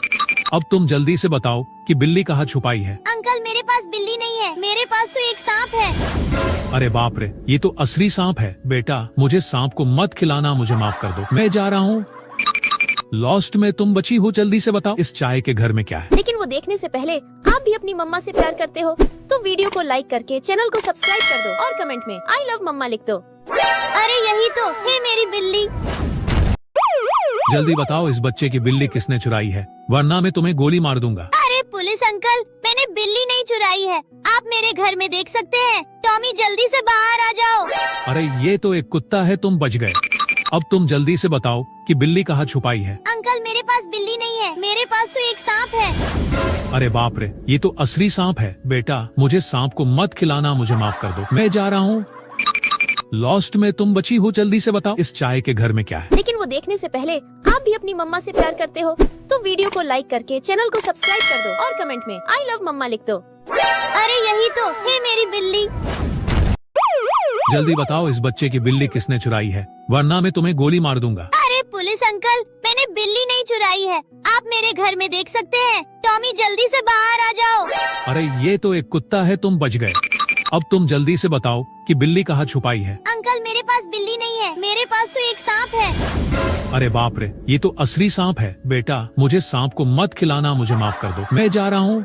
B: अब तुम जल्दी से बताओ कि बिल्ली कहाँ छुपाई है।
A: अंकल मेरे पास बिल्ली नहीं है, मेरे पास तो एक सांप है।
B: अरे बाप रे, ये तो असली सांप है। बेटा मुझे सांप को मत खिलाना, मुझे माफ कर दो, मैं जा रहा हूँ। लॉस्ट में तुम बची हो, जल्दी से बताओ इस चाय के घर में क्या है।
C: लेकिन वो देखने से पहले आप भी अपनी मम्मा से प्यार करते हो तो वीडियो को लाइक करके चैनल को सब्सक्राइब कर दो और कमेंट में आई लव मम्मा लिख दो।
A: अरे यही तो है मेरी बिल्ली।
B: जल्दी बताओ इस बच्चे की बिल्ली किसने चुराई है, वरना मैं तुम्हें गोली मार दूंगा।
A: अरे पुलिस अंकल, मैंने बिल्ली नहीं चुराई है, आप मेरे घर में देख सकते हैं। टॉमी जल्दी से बाहर आ जाओ।
B: अरे ये तो एक कुत्ता है, तुम बच गए। अब तुम जल्दी से बताओ कि बिल्ली कहाँ छुपाई है।
A: अंकल मेरे पास बिल्ली नहीं है, मेरे पास तो एक सांप है।
B: अरे बाप रे, ये तो असली सांप है। बेटा मुझे सांप को मत खिलाना, मुझे माफ कर दो, मैं जा रहा हूँ। लॉस्ट में तुम बची हो, जल्दी से बताओ इस चाय के घर में क्या है।
C: लेकिन वो देखने से पहले आप भी अपनी मम्मा से प्यार करते हो तो वीडियो को लाइक करके चैनल को सब्सक्राइब कर दो और कमेंट में आई लव मम्मा लिख दो।
A: अरे यही तो है मेरी बिल्ली।
B: जल्दी बताओ इस बच्चे की बिल्ली किसने चुराई है, वरना मैं तुम्हें गोली मार दूंगा।
A: अरे पुलिस अंकल, मैंने बिल्ली नहीं चुराई है, आप मेरे घर में देख सकते हैं। टॉमी जल्दी से बाहर आ जाओ।
B: अरे ये तो एक कुत्ता है, तुम बच गए। अब तुम जल्दी से बताओ कि बिल्ली कहाँ छुपाई है।
A: अंकल मेरे पास बिल्ली नहीं है, मेरे पास तो एक सांप है।
B: अरे बाप रे, ये तो असली सांप है। बेटा मुझे सांप को मत खिलाना, मुझे माफ कर दो, मैं जा रहा हूँ।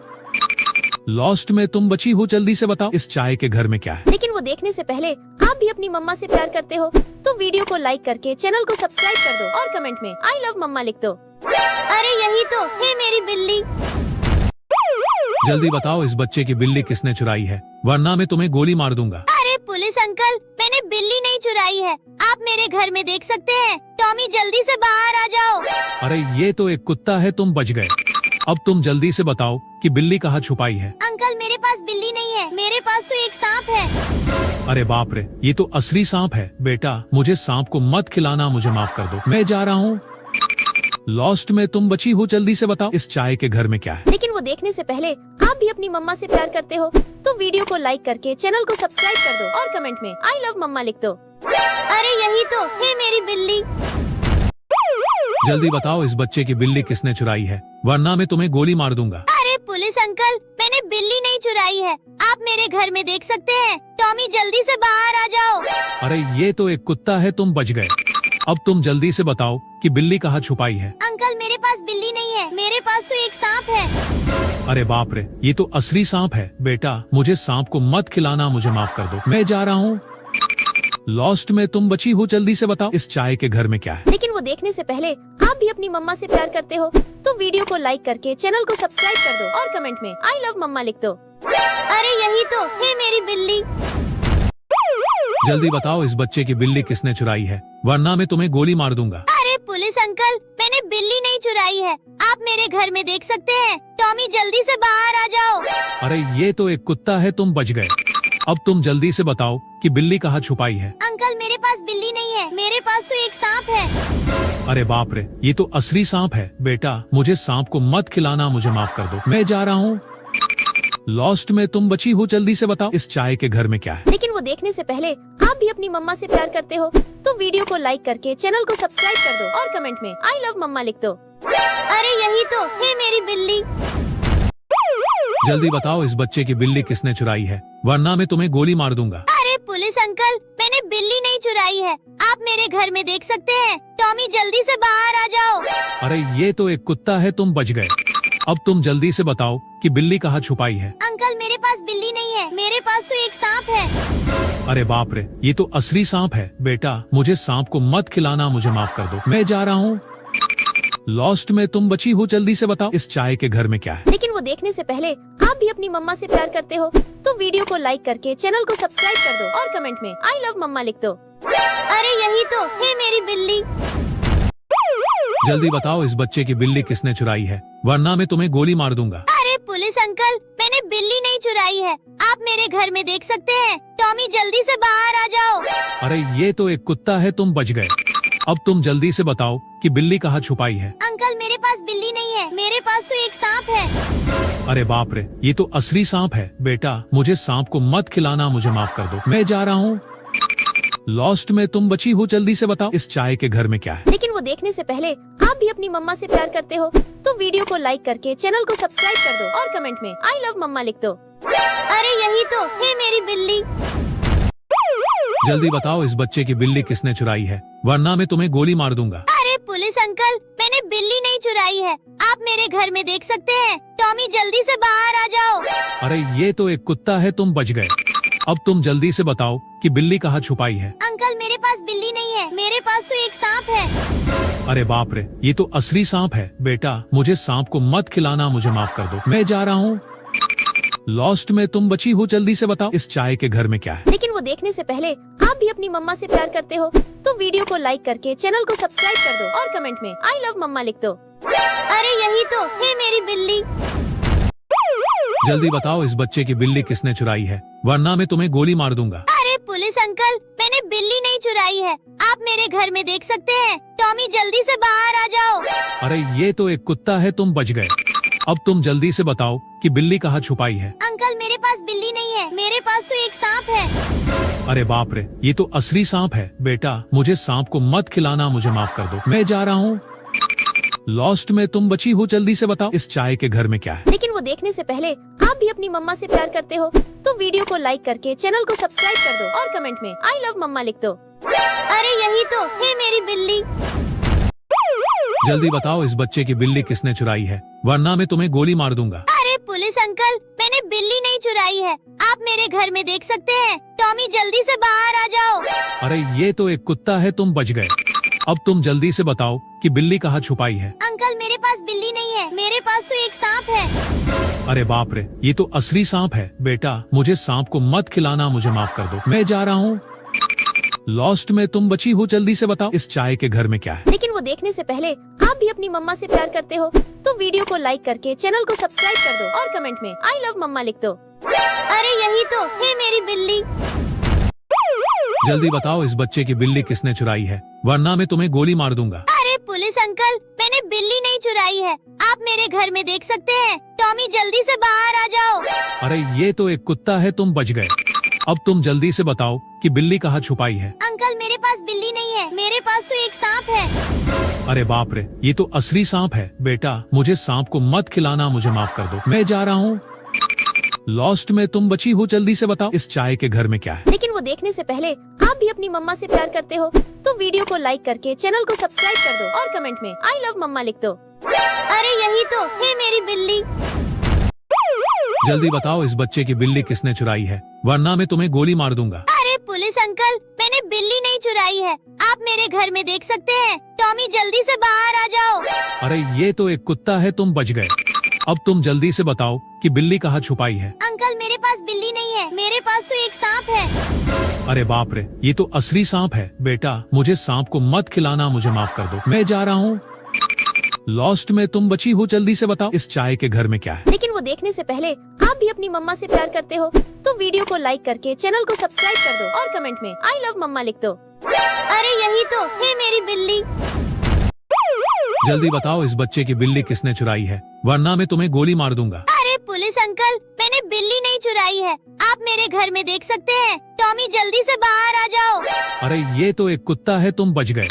B: लॉस्ट में तुम बची हो, जल्दी से बताओ इस चाय के घर में क्या है।
C: लेकिन वो देखने से पहले आप भी अपनी मम्मा से प्यार करते हो तो वीडियो को लाइक करके चैनल को सब्सक्राइब कर दो और कमेंट में आई लव मम्मा लिख दो।
A: अरे यही तो है मेरी बिल्ली।
B: जल्दी बताओ इस बच्चे की बिल्ली किसने चुराई है, वरना मैं तुम्हें गोली मार दूंगा।
A: अरे पुलिस अंकल, मैंने बिल्ली नहीं चुराई है, आप मेरे घर में देख सकते हैं। टॉमी जल्दी से बाहर आ जाओ।
B: अरे ये तो एक कुत्ता है, तुम बच गए। अब तुम जल्दी से बताओ कि बिल्ली कहाँ छुपाई है।
A: अंकल मेरे पास बिल्ली नहीं है, मेरे पास तो एक सांप है।
B: अरे बाप रे, ये तो असली सांप है। बेटा मुझे सांप को मत खिलाना, मुझे माफ कर दो, मैं जा रहा हूँ। लॉस्ट में तुम बची हो, जल्दी से बताओ इस चाय के घर में क्या है।
C: लेकिन वो देखने से पहले आप भी अपनी मम्मा से प्यार करते हो तो वीडियो को लाइक करके चैनल को सब्सक्राइब कर दो और कमेंट में आई लव मम्मा लिख दो।
A: अरे यही तो है मेरी बिल्ली।
B: जल्दी बताओ इस बच्चे की बिल्ली किसने चुराई है, वरना मैं तुम्हें गोली मार दूंगा।
A: अरे पुलिस अंकल, मैंने बिल्ली नहीं चुराई है, आप मेरे घर में देख सकते हैं। टॉमी जल्दी से बाहर आ जाओ।
B: अरे ये तो एक कुत्ता है, तुम बच गए। अब तुम जल्दी से बताओ कि बिल्ली कहाँ छुपाई है।
A: अंकल मेरे पास बिल्ली नहीं है, मेरे पास तो एक सांप है।
B: अरे बाप रे, ये तो असली सांप है। बेटा मुझे सांप को मत खिलाना, मुझे माफ कर दो, मैं जा रहा हूँ। लॉस्ट में तुम बची हो, जल्दी से बताओ इस चाय के घर में क्या है।
C: लेकिन वो देखने से पहले आप भी अपनी मम्मा से प्यार करते हो तो वीडियो को लाइक करके चैनल को सब्सक्राइब कर दो और कमेंट में आई लव मम्मा लिख दो।
A: अरे यही तो है मेरी बिल्ली।
B: जल्दी बताओ इस बच्चे की बिल्ली किसने चुराई है, वरना मैं तुम्हें गोली मार दूंगा।
A: अरे पुलिस अंकल, मैंने बिल्ली नहीं चुराई है, आप मेरे घर में देख सकते हैं। टॉमी जल्दी से बाहर आ जाओ।
B: अरे ये तो एक कुत्ता है, तुम बच गए। अब तुम जल्दी से बताओ कि बिल्ली कहाँ छुपाई है।
A: अंकल मेरे पास बिल्ली नहीं है, मेरे पास तो एक सांप है।
B: अरे बाप रे, ये तो असली सांप है। बेटा मुझे सांप को मत खिलाना, मुझे माफ कर दो, मैं जा रहा हूँ। लॉस्ट में तुम बची हो, जल्दी से बताओ इस चाय के घर में क्या है।
C: लेकिन वो देखने से पहले आप भी अपनी मम्मा से प्यार करते हो तो वीडियो को लाइक करके चैनल को सब्सक्राइब कर दो और कमेंट में आई लव मम्मा लिख दो।
A: अरे यही तो है मेरी बिल्ली।
B: जल्दी बताओ इस बच्चे की बिल्ली किसने चुराई है, वरना मैं तुम्हें गोली मार दूंगा।
A: अरे पुलिस अंकल, मैंने बिल्ली नहीं चुराई है, आप मेरे घर में देख सकते हैं। टॉमी जल्दी से बाहर आ जाओ।
B: अरे ये तो एक कुत्ता है, तुम बच गए। अब तुम जल्दी से बताओ कि बिल्ली कहाँ छुपाई है।
A: अंकल मेरे पास बिल्ली नहीं है, मेरे पास तो एक सांप है।
B: अरे बाप रे, ये तो असली सांप है। बेटा मुझे सांप को मत खिलाना, मुझे माफ कर दो, मैं जा रहा हूँ। लॉस्ट में तुम बची हो, जल्दी से बताओ इस चाय के घर में क्या है।
C: लेकिन वो देखने से पहले आप भी अपनी मम्मा से प्यार करते हो तो वीडियो को लाइक करके चैनल को सब्सक्राइब कर दो और कमेंट में आई लव मम्मा लिख दो।
A: अरे यही तो है मेरी बिल्ली।
B: जल्दी बताओ इस बच्चे की बिल्ली किसने चुराई है, वरना मैं तुम्हें गोली मार दूंगा।
A: अरे पुलिस अंकल, मैंने बिल्ली नहीं चुराई है, आप मेरे घर में देख सकते हैं। टॉमी जल्दी से बाहर आ जाओ।
B: अरे ये तो एक कुत्ता है, तुम बच गए। अब तुम जल्दी से बताओ कि बिल्ली कहाँ छुपाई है।
A: अंकल मेरे पास बिल्ली नहीं है, मेरे पास तो एक सांप है।
B: अरे बाप रे, ये तो असली सांप है। बेटा मुझे सांप को मत खिलाना, मुझे माफ कर दो, मैं जा रहा हूँ। लॉस्ट में तुम बची हो, जल्दी से बताओ इस चाय के घर में क्या है।
C: लेकिन वो देखने से पहले आप भी अपनी मम्मा से प्यार करते हो तो वीडियो को लाइक करके चैनल को सब्सक्राइब कर दो और कमेंट में आई लव मम्मा लिख दो।
A: अरे यही तो है मेरी बिल्ली।
B: जल्दी बताओ इस बच्चे की बिल्ली किसने चुराई है, वरना मैं तुम्हें गोली मार दूंगा।
A: अरे पुलिस अंकल, मैंने बिल्ली नहीं चुराई है, आप मेरे घर में देख सकते हैं। टॉमी जल्दी से बाहर आ जाओ।
B: अरे ये तो एक कुत्ता है, तुम बच गए। अब तुम जल्दी से बताओ कि बिल्ली कहाँ छुपाई है।
A: अंकल मेरे पास बिल्ली नहीं है, मेरे पास तो एक सांप है।
B: अरे बाप रे, ये तो असली सांप है। बेटा मुझे सांप को मत खिलाना, मुझे माफ कर दो, मैं जा रहा हूँ। लॉस्ट में तुम बची हो, जल्दी से बताओ इस चाय के घर में क्या है।
C: लेकिन वो देखने से पहले आप भी अपनी मम्मा से प्यार करते हो तो वीडियो को लाइक करके चैनल को सब्सक्राइब कर दो और कमेंट में आई लव मम्मा लिख दो।
A: अरे यही तो है मेरी बिल्ली।
B: जल्दी बताओ इस बच्चे की बिल्ली किसने चुराई है, वरना मैं तुम्हें गोली मार दूंगा।
A: अरे पुलिस अंकल, मैंने बिल्ली नहीं चुराई है, आप मेरे घर में देख सकते हैं। टॉमी जल्दी से बाहर आ जाओ।
B: अरे ये तो एक कुत्ता है, तुम बच गए। अब तुम जल्दी से बताओ कि बिल्ली कहाँ छुपाई है।
A: अंकल मेरे पास बिल्ली नहीं है, मेरे पास तो एक सांप है।
B: अरे बाप रे, ये तो असली सांप है। बेटा मुझे सांप को मत खिलाना, मुझे माफ कर दो, मैं जा रहा हूँ। लॉस्ट में तुम बची हो, जल्दी से बताओ इस चाय के घर में क्या है।
C: लेकिन वो देखने से पहले आप भी अपनी मम्मा से प्यार करते हो तो वीडियो को लाइक करके चैनल को सब्सक्राइब कर दो और कमेंट में आई लव मम्मा लिख दो।
A: अरे यही तो है मेरी बिल्ली।
B: जल्दी बताओ इस बच्चे की बिल्ली किसने चुराई है, वरना मैं तुम्हें गोली मार दूंगा।
A: अरे पुलिस अंकल, मैंने बिल्ली नहीं चुराई है, आप मेरे घर में देख सकते हैं। टॉमी जल्दी से बाहर आ जाओ।
B: अरे ये तो एक कुत्ता है, तुम बच गए। अब तुम जल्दी से बताओ कि बिल्ली कहाँ छुपाई है।
A: अंकल मेरे पास बिल्ली नहीं है, मेरे पास तो एक सांप है।
B: अरे बाप रे, ये तो असली सांप है। बेटा मुझे सांप को मत खिलाना, मुझे माफ कर दो, मैं जा रहा हूँ। लॉस्ट में तुम बची हो, जल्दी से बताओ इस चाय के घर में क्या है।
C: लेकिन वो देखने से पहले आप भी अपनी मम्मा से प्यार करते हो तो वीडियो को लाइक करके चैनल को सब्सक्राइब कर दो और कमेंट में आई लव मम्मा लिख दो।
A: अरे यही तो है मेरी बिल्ली।
B: जल्दी बताओ इस बच्चे की बिल्ली किसने चुराई है, वरना मैं तुम्हें गोली मार दूंगा।
A: अरे पुलिस अंकल, मैंने बिल्ली नहीं चुराई है, आप मेरे घर में देख सकते हैं। टॉमी जल्दी से बाहर आ जाओ।
B: अरे ये तो एक कुत्ता है, तुम बच गए। अब तुम जल्दी से बताओ कि बिल्ली कहाँ छुपाई है।
A: अंकल मेरे पास बिल्ली नहीं है, मेरे पास तो एक सांप है।
B: अरे बाप रे, ये तो असली सांप है। बेटा मुझे सांप को मत खिलाना, मुझे माफ कर दो, मैं जा रहा हूँ। लॉस्ट में तुम बची हो, जल्दी से बताओ इस चाय के घर में क्या है।
C: लेकिन वो देखने से पहले आप भी अपनी मम्मा से प्यार करते हो तो वीडियो को लाइक करके चैनल को सब्सक्राइब कर दो और कमेंट में आई लव मम्मा लिख दो।
A: अरे यही तो है मेरी बिल्ली।
B: जल्दी बताओ इस बच्चे की बिल्ली किसने चुराई है, वरना मैं तुम्हें गोली मार दूंगा।
A: अरे पुलिस अंकल, मैंने बिल्ली नहीं चुराई है, आप मेरे घर में देख सकते हैं। टॉमी जल्दी से बाहर आ जाओ।
B: अरे ये तो एक कुत्ता है, तुम बच गए। अब तुम जल्दी से बताओ कि बिल्ली कहाँ छुपाई है।
A: अंकल मेरे पास बिल्ली नहीं है, मेरे पास तो एक सांप है।
B: अरे बाप रे, ये तो असली सांप है। बेटा मुझे सांप को मत खिलाना, मुझे माफ कर दो, मैं जा रहा हूँ। लॉस्ट में तुम बची हो, जल्दी से बताओ इस चाय के घर में क्या है।
C: लेकिन वो देखने से पहले आप भी अपनी मम्मा से प्यार करते हो तो वीडियो को लाइक करके चैनल को सब्सक्राइब कर दो और कमेंट में आई लव मम्मा लिख दो।
A: अरे यही तो है मेरी बिल्ली।
B: जल्दी बताओ इस बच्चे की बिल्ली किसने चुराई है, वरना मैं तुम्हें गोली मार दूंगा।
A: अरे पुलिस अंकल, मैंने बिल्ली नहीं चुराई है, आप मेरे घर में देख सकते हैं। टॉमी जल्दी से बाहर आ जाओ।
B: अरे ये तो एक कुत्ता है, तुम बच गए।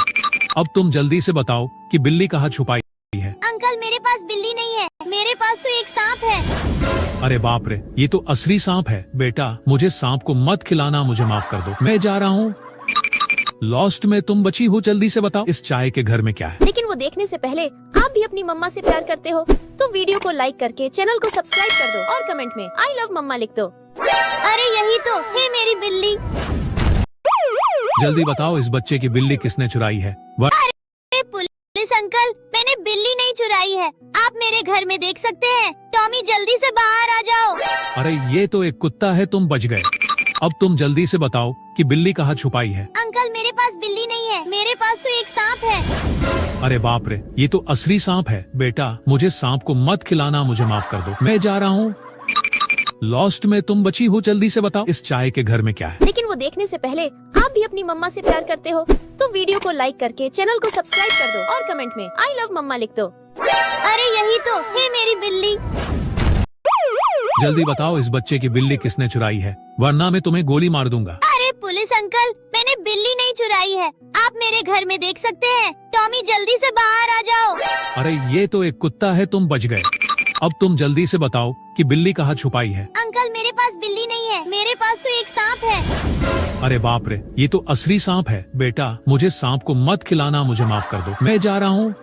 B: अब तुम जल्दी से बताओ कि बिल्ली कहाँ छुपाई है।
A: अंकल मेरे पास बिल्ली नहीं है, मेरे पास तो एक सांप है।
B: अरे बाप रे, ये तो असली सांप है। बेटा मुझे सांप को मत खिलाना, मुझे माफ कर दो, मैं जा रहा हूँ। लॉस्ट में तुम बची हो, जल्दी से बताओ इस चाय के घर में क्या है।
C: लेकिन वो देखने से पहले आप भी अपनी मम्मा से प्यार करते हो तो वीडियो को लाइक करके चैनल को सब्सक्राइब कर दो और कमेंट में आई लव मम्मा लिख दो।
A: अरे यही तो है मेरी बिल्ली।
B: जल्दी बताओ इस बच्चे की बिल्ली किसने चुराई है?
A: अरे पुलिस अंकल, मैंने बिल्ली नहीं चुराई है। आप मेरे घर में देख सकते हैं। टॉमी जल्दी से बाहर आ जाओ।
B: अरे ये तो एक कुत्ता है, तुम बच गए। अब तुम जल्दी से बताओ कि बिल्ली कहाँ छुपाई है?
A: अंकल मेरे पास बिल्ली नहीं है, मेरे पास तो एक सांप है।
B: अरे बाप रे, ये तो असली सांप है। बेटा मुझे सांप को मत खिलाना, मुझे माफ कर दो, मैं जा रहा हूँ। लॉस्ट में तुम बची हो, जल्दी से बताओ इस चाय के घर में क्या है?
C: लेकिन वो देखने से पहले आप भी अपनी मम्मा से प्यार करते हो तो वीडियो को लाइक करके चैनल को सब्सक्राइब कर दो और कमेंट में आई लव मम्मा लिख दो।
A: अरे यही तो है मेरी बिल्ली।
B: जल्दी बताओ इस बच्चे की बिल्ली किसने चुराई है, वरना मैं तुम्हें गोली मार दूंगा।
A: अरे पुलिस अंकल, मैंने बिल्ली नहीं चुराई है। आप मेरे घर में देख सकते हैं। टॉमी जल्दी से बाहर आ जाओ।
B: अरे ये तो एक कुत्ता है, तुम बच गए। अब तुम जल्दी से बताओ कि बिल्ली कहाँ छुपाई है?
A: अंकल मेरे पास बिल्ली नहीं है, मेरे पास तो एक सांप है।
B: अरे बाप रे, ये तो असली सांप है। बेटा मुझे सांप को मत खिलाना, मुझे माफ कर दो, मैं जा रहा हूँ।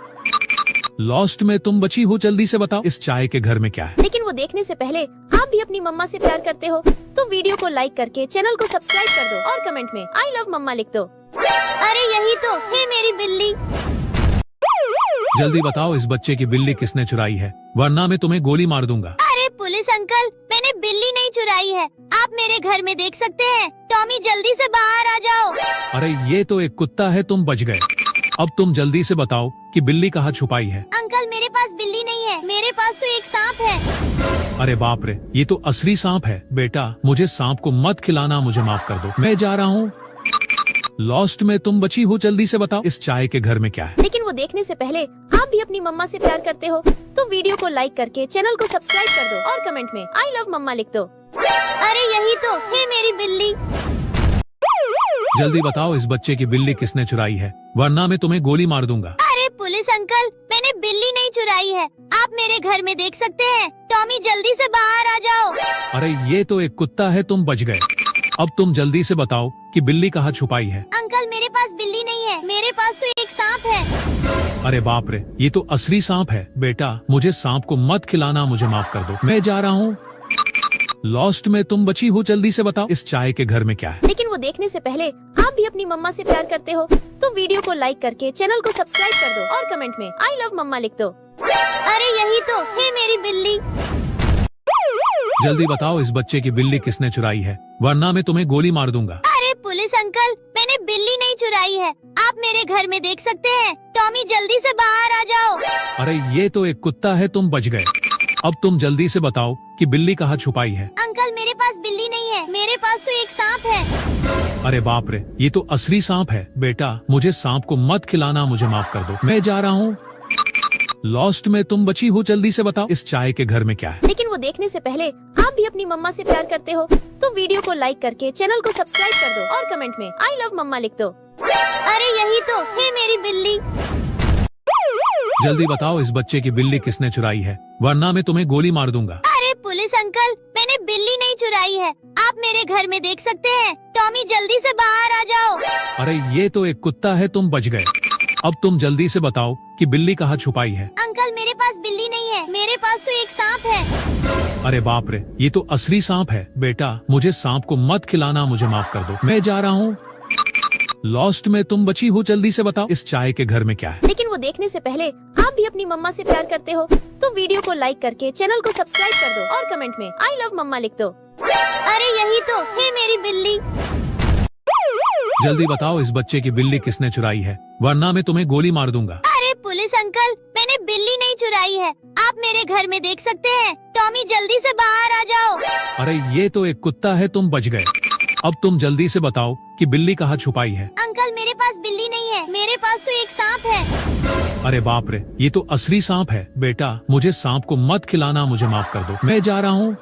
B: लॉस्ट में तुम बची हो, जल्दी से बताओ इस चाय के घर में क्या है?
C: लेकिन वो देखने से पहले आप भी अपनी मम्मा से प्यार करते हो तो वीडियो को लाइक करके चैनल को सब्सक्राइब कर दो और कमेंट में आई लव मम्मा लिख दो।
A: अरे यही तो है मेरी बिल्ली।
B: जल्दी बताओ इस बच्चे की बिल्ली किसने चुराई है, वरना मैं तुम्हें गोली मार दूंगा।
A: अरे पुलिस अंकल, मैंने बिल्ली नहीं चुराई है। आप मेरे घर में देख सकते हैं। टॉमी जल्दी से बाहर आ जाओ।
B: अरे ये तो एक कुत्ता है, तुम बच गए। अब तुम जल्दी से बताओ कि बिल्ली कहाँ छुपाई है?
A: अंकल मेरे पास बिल्ली नहीं है, मेरे पास तो एक सांप है।
B: अरे बाप रे, ये तो असली सांप है। बेटा मुझे सांप को मत खिलाना, मुझे माफ कर दो, मैं जा रहा हूँ। लॉस्ट में तुम बची हो, जल्दी से बताओ इस चाय के घर में क्या है?
C: लेकिन वो देखने से पहले आप भी अपनी मम्मा से प्यार करते हो तो वीडियो को लाइक करके चैनल को सब्सक्राइब कर दो और कमेंट में आई लव मम्मा लिख दो।
A: अरे यही तो है मेरी बिल्ली।
B: जल्दी बताओ इस बच्चे की बिल्ली किसने चुराई है, वरना मैं तुम्हें गोली मार दूंगा।
A: अरे पुलिस अंकल, मैंने बिल्ली नहीं चुराई है। आप मेरे घर में देख सकते हैं। टॉमी जल्दी से बाहर आ जाओ।
B: अरे ये तो एक कुत्ता है, तुम बच गए। अब तुम जल्दी से बताओ कि बिल्ली कहाँ छुपाई है?
A: अंकल मेरे पास बिल्ली नहीं है, मेरे पास तो एक सांप है।
B: अरे बाप रे, ये तो असली सांप है। बेटा मुझे सांप को मत खिलाना, मुझे माफ कर दो, मैं जा रहा हूँ। लॉस्ट में तुम बची हो, जल्दी से बताओ इस चाय के घर में क्या है?
C: लेकिन वो देखने से पहले आप भी अपनी मम्मा से प्यार करते हो तो वीडियो को लाइक करके चैनल को सब्सक्राइब कर दो और कमेंट में आई लव मम्मा लिख दो।
A: अरे यही तो है मेरी बिल्ली।
B: जल्दी बताओ इस बच्चे की बिल्ली किसने चुराई है, वरना मैं तुम्हें गोली मार दूंगा।
A: अरे पुलिस अंकल, मैंने बिल्ली नहीं चुराई है। आप मेरे घर में देख सकते हैं। टॉमी जल्दी से बाहर आ जाओ।
B: अरे ये तो एक कुत्ता है, तुम बच गए। अब तुम जल्दी से बताओ कि बिल्ली कहाँ छुपाई है?
A: अंकल मेरे पास बिल्ली नहीं है, मेरे पास तो एक सांप है।
B: अरे बाप रे, ये तो असली सांप है। बेटा मुझे सांप को मत खिलाना, मुझे माफ कर दो, मैं जा रहा हूँ। लॉस्ट में तुम बची हो, जल्दी से बताओ इस चाय के घर में क्या है?
C: लेकिन वो देखने से पहले आप भी अपनी मम्मा से प्यार करते हो तो वीडियो को लाइक करके चैनल को सब्सक्राइब कर दो और कमेंट में आई लव मम्मा लिख दो।
A: अरे यही तो है मेरी बिल्ली।
B: जल्दी बताओ इस बच्चे की बिल्ली किसने चुराई है, वरना मैं तुम्हें गोली मार दूंगा।
A: अरे पुलिस अंकल, मैंने बिल्ली नहीं चुराई है। आप मेरे घर में देख सकते हैं। टॉमी जल्दी से बाहर आ जाओ।
B: अरे ये तो एक कुत्ता है, तुम बच गए। अब तुम जल्दी से बताओ कि बिल्ली कहाँ छुपाई है?
A: अंकल मेरे पास बिल्ली नहीं है, मेरे पास तो एक सांप है।
B: अरे बाप रे, ये तो असली सांप है। बेटा मुझे सांप को मत खिलाना, मुझे माफ कर दो, मैं जा रहा हूँ। लॉस्ट में तुम बची हो, जल्दी से बताओ इस चाय के घर में क्या है?
C: लेकिन वो देखने से पहले आप भी अपनी मम्मा से प्यार करते हो तो वीडियो को लाइक करके चैनल को सब्सक्राइब कर दो और कमेंट में आई लव मम्मा लिख दो।
A: अरे यही तो है मेरी बिल्ली।
B: जल्दी बताओ इस बच्चे की बिल्ली किसने चुराई है, वरना मैं तुम्हें गोली मार दूंगा।
A: अरे पुलिस अंकल, मैंने बिल्ली नहीं चुराई है। आप मेरे घर में देख सकते हैं। टॉमी जल्दी से बाहर आ जाओ।
B: अरे ये तो एक कुत्ता है, तुम बच गए। अब तुम जल्दी से बताओ कि बिल्ली कहाँ छुपाई है?
A: अंकल मेरे पास बिल्ली नहीं है, मेरे पास तो एक सांप है।
B: अरे बाप रे, ये तो असली सांप है। बेटा मुझे सांप को मत खिलाना, मुझे माफ कर दो, मैं जा रहा हूँ।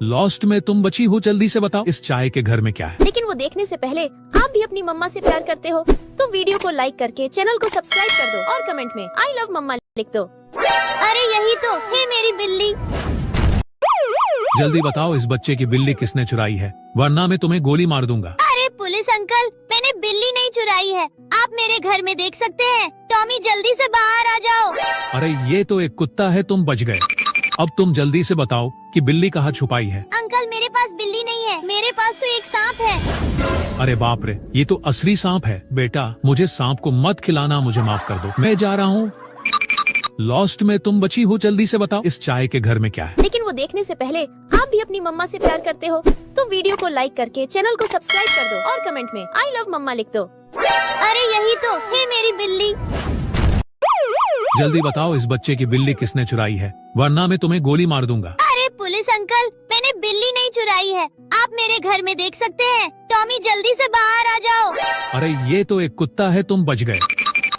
B: लॉस्ट में तुम बची हो, जल्दी से बताओ इस चाय के घर में क्या है?
C: लेकिन वो देखने से पहले आप भी अपनी मम्मा से प्यार करते हो तो वीडियो को लाइक करके चैनल को सब्सक्राइब कर दो और कमेंट में आई लव मम्मा लिख दो।
A: अरे यही तो है मेरी बिल्ली।
B: जल्दी बताओ इस बच्चे की बिल्ली किसने चुराई है, वरना मैं तुम्हें गोली मार दूंगा।
A: अरे पुलिस अंकल, मैंने बिल्ली नहीं चुराई है। आप मेरे घर में देख सकते हैं। टॉमी जल्दी से बाहर आ जाओ।
B: अरे ये तो एक कुत्ता है, तुम बच गए। अब तुम जल्दी से बताओ कि बिल्ली कहाँ छुपाई है?
A: अंकल मेरे पास बिल्ली नहीं है, मेरे पास तो एक सांप है।
B: अरे बाप रे, ये तो असली सांप है। बेटा मुझे सांप को मत खिलाना, मुझे माफ कर दो, मैं जा रहा हूँ। लॉस्ट में तुम बची हो, जल्दी से बताओ इस चाय के घर में क्या है।
C: लेकिन वो देखने से पहले आप भी अपनी मम्मा से प्यार करते हो तो वीडियो को लाइक करके चैनल को सब्सक्राइब कर दो और कमेंट में आई लव मम्मा लिख दो।
A: अरे यही तो है मेरी बिल्ली।
B: जल्दी बताओ इस बच्चे की बिल्ली किसने चुराई है, वरना मैं तुम्हें गोली मार दूंगा।
A: अरे पुलिस अंकल, मैंने बिल्ली नहीं चुराई है, आप मेरे घर में देख सकते हैं। टॉमी जल्दी से बाहर आ जाओ।
B: अरे ये तो एक कुत्ता है, तुम बच गए।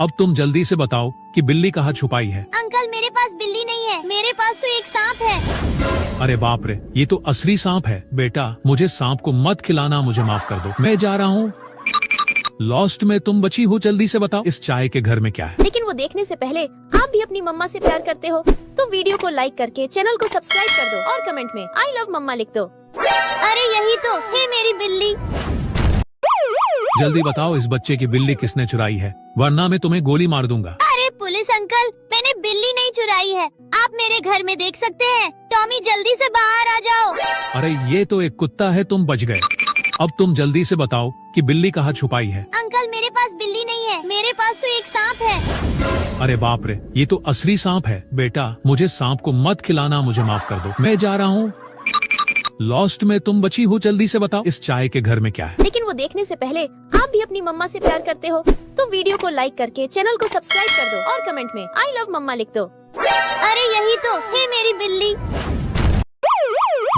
B: अब तुम जल्दी से बताओ कि बिल्ली कहाँ छुपाई है।
A: अंकल मेरे पास बिल्ली नहीं है, मेरे पास तो एक सांप है।
B: अरे बाप रे, ये तो असली सांप है। बेटा मुझे सांप को मत खिलाना, मुझे माफ कर दो, मैं जा रहा हूँ। लॉस्ट में तुम बची हो, जल्दी से बताओ इस चाय के घर में क्या है।
C: लेकिन वो देखने से पहले आप भी अपनी मम्मा से प्यार करते हो तो वीडियो को लाइक करके चैनल को सब्सक्राइब कर दो और कमेंट में आई लव मम्मा लिख दो।
A: अरे यही तो है मेरी बिल्ली।
B: जल्दी बताओ इस बच्चे की बिल्ली किसने चुराई है, वरना मैं तुम्हें गोली मार दूंगा।
A: अरे पुलिस अंकल, मैंने बिल्ली नहीं चुराई है, आप मेरे घर में देख सकते हैं। टॉमी जल्दी से बाहर आ जाओ।
B: अरे ये तो एक कुत्ता है, तुम बच गए। अब तुम जल्दी से बताओ कि बिल्ली कहाँ छुपाई है।
A: अंकल मेरे पास बिल्ली नहीं है, मेरे पास तो एक सांप है।
B: अरे बाप रे, ये तो असली सांप है। बेटा मुझे सांप को मत खिलाना, मुझे माफ कर दो, मैं जा रहा हूँ। लॉस्ट में तुम बची हो, जल्दी से बताओ इस चाय के घर में क्या है।
C: लेकिन वो देखने से पहले आप भी अपनी मम्मा से प्यार करते हो तो वीडियो को लाइक करके चैनल को सब्सक्राइब कर दो और कमेंट में आई लव मम्मा लिख दो।
A: अरे यही तो है मेरी बिल्ली।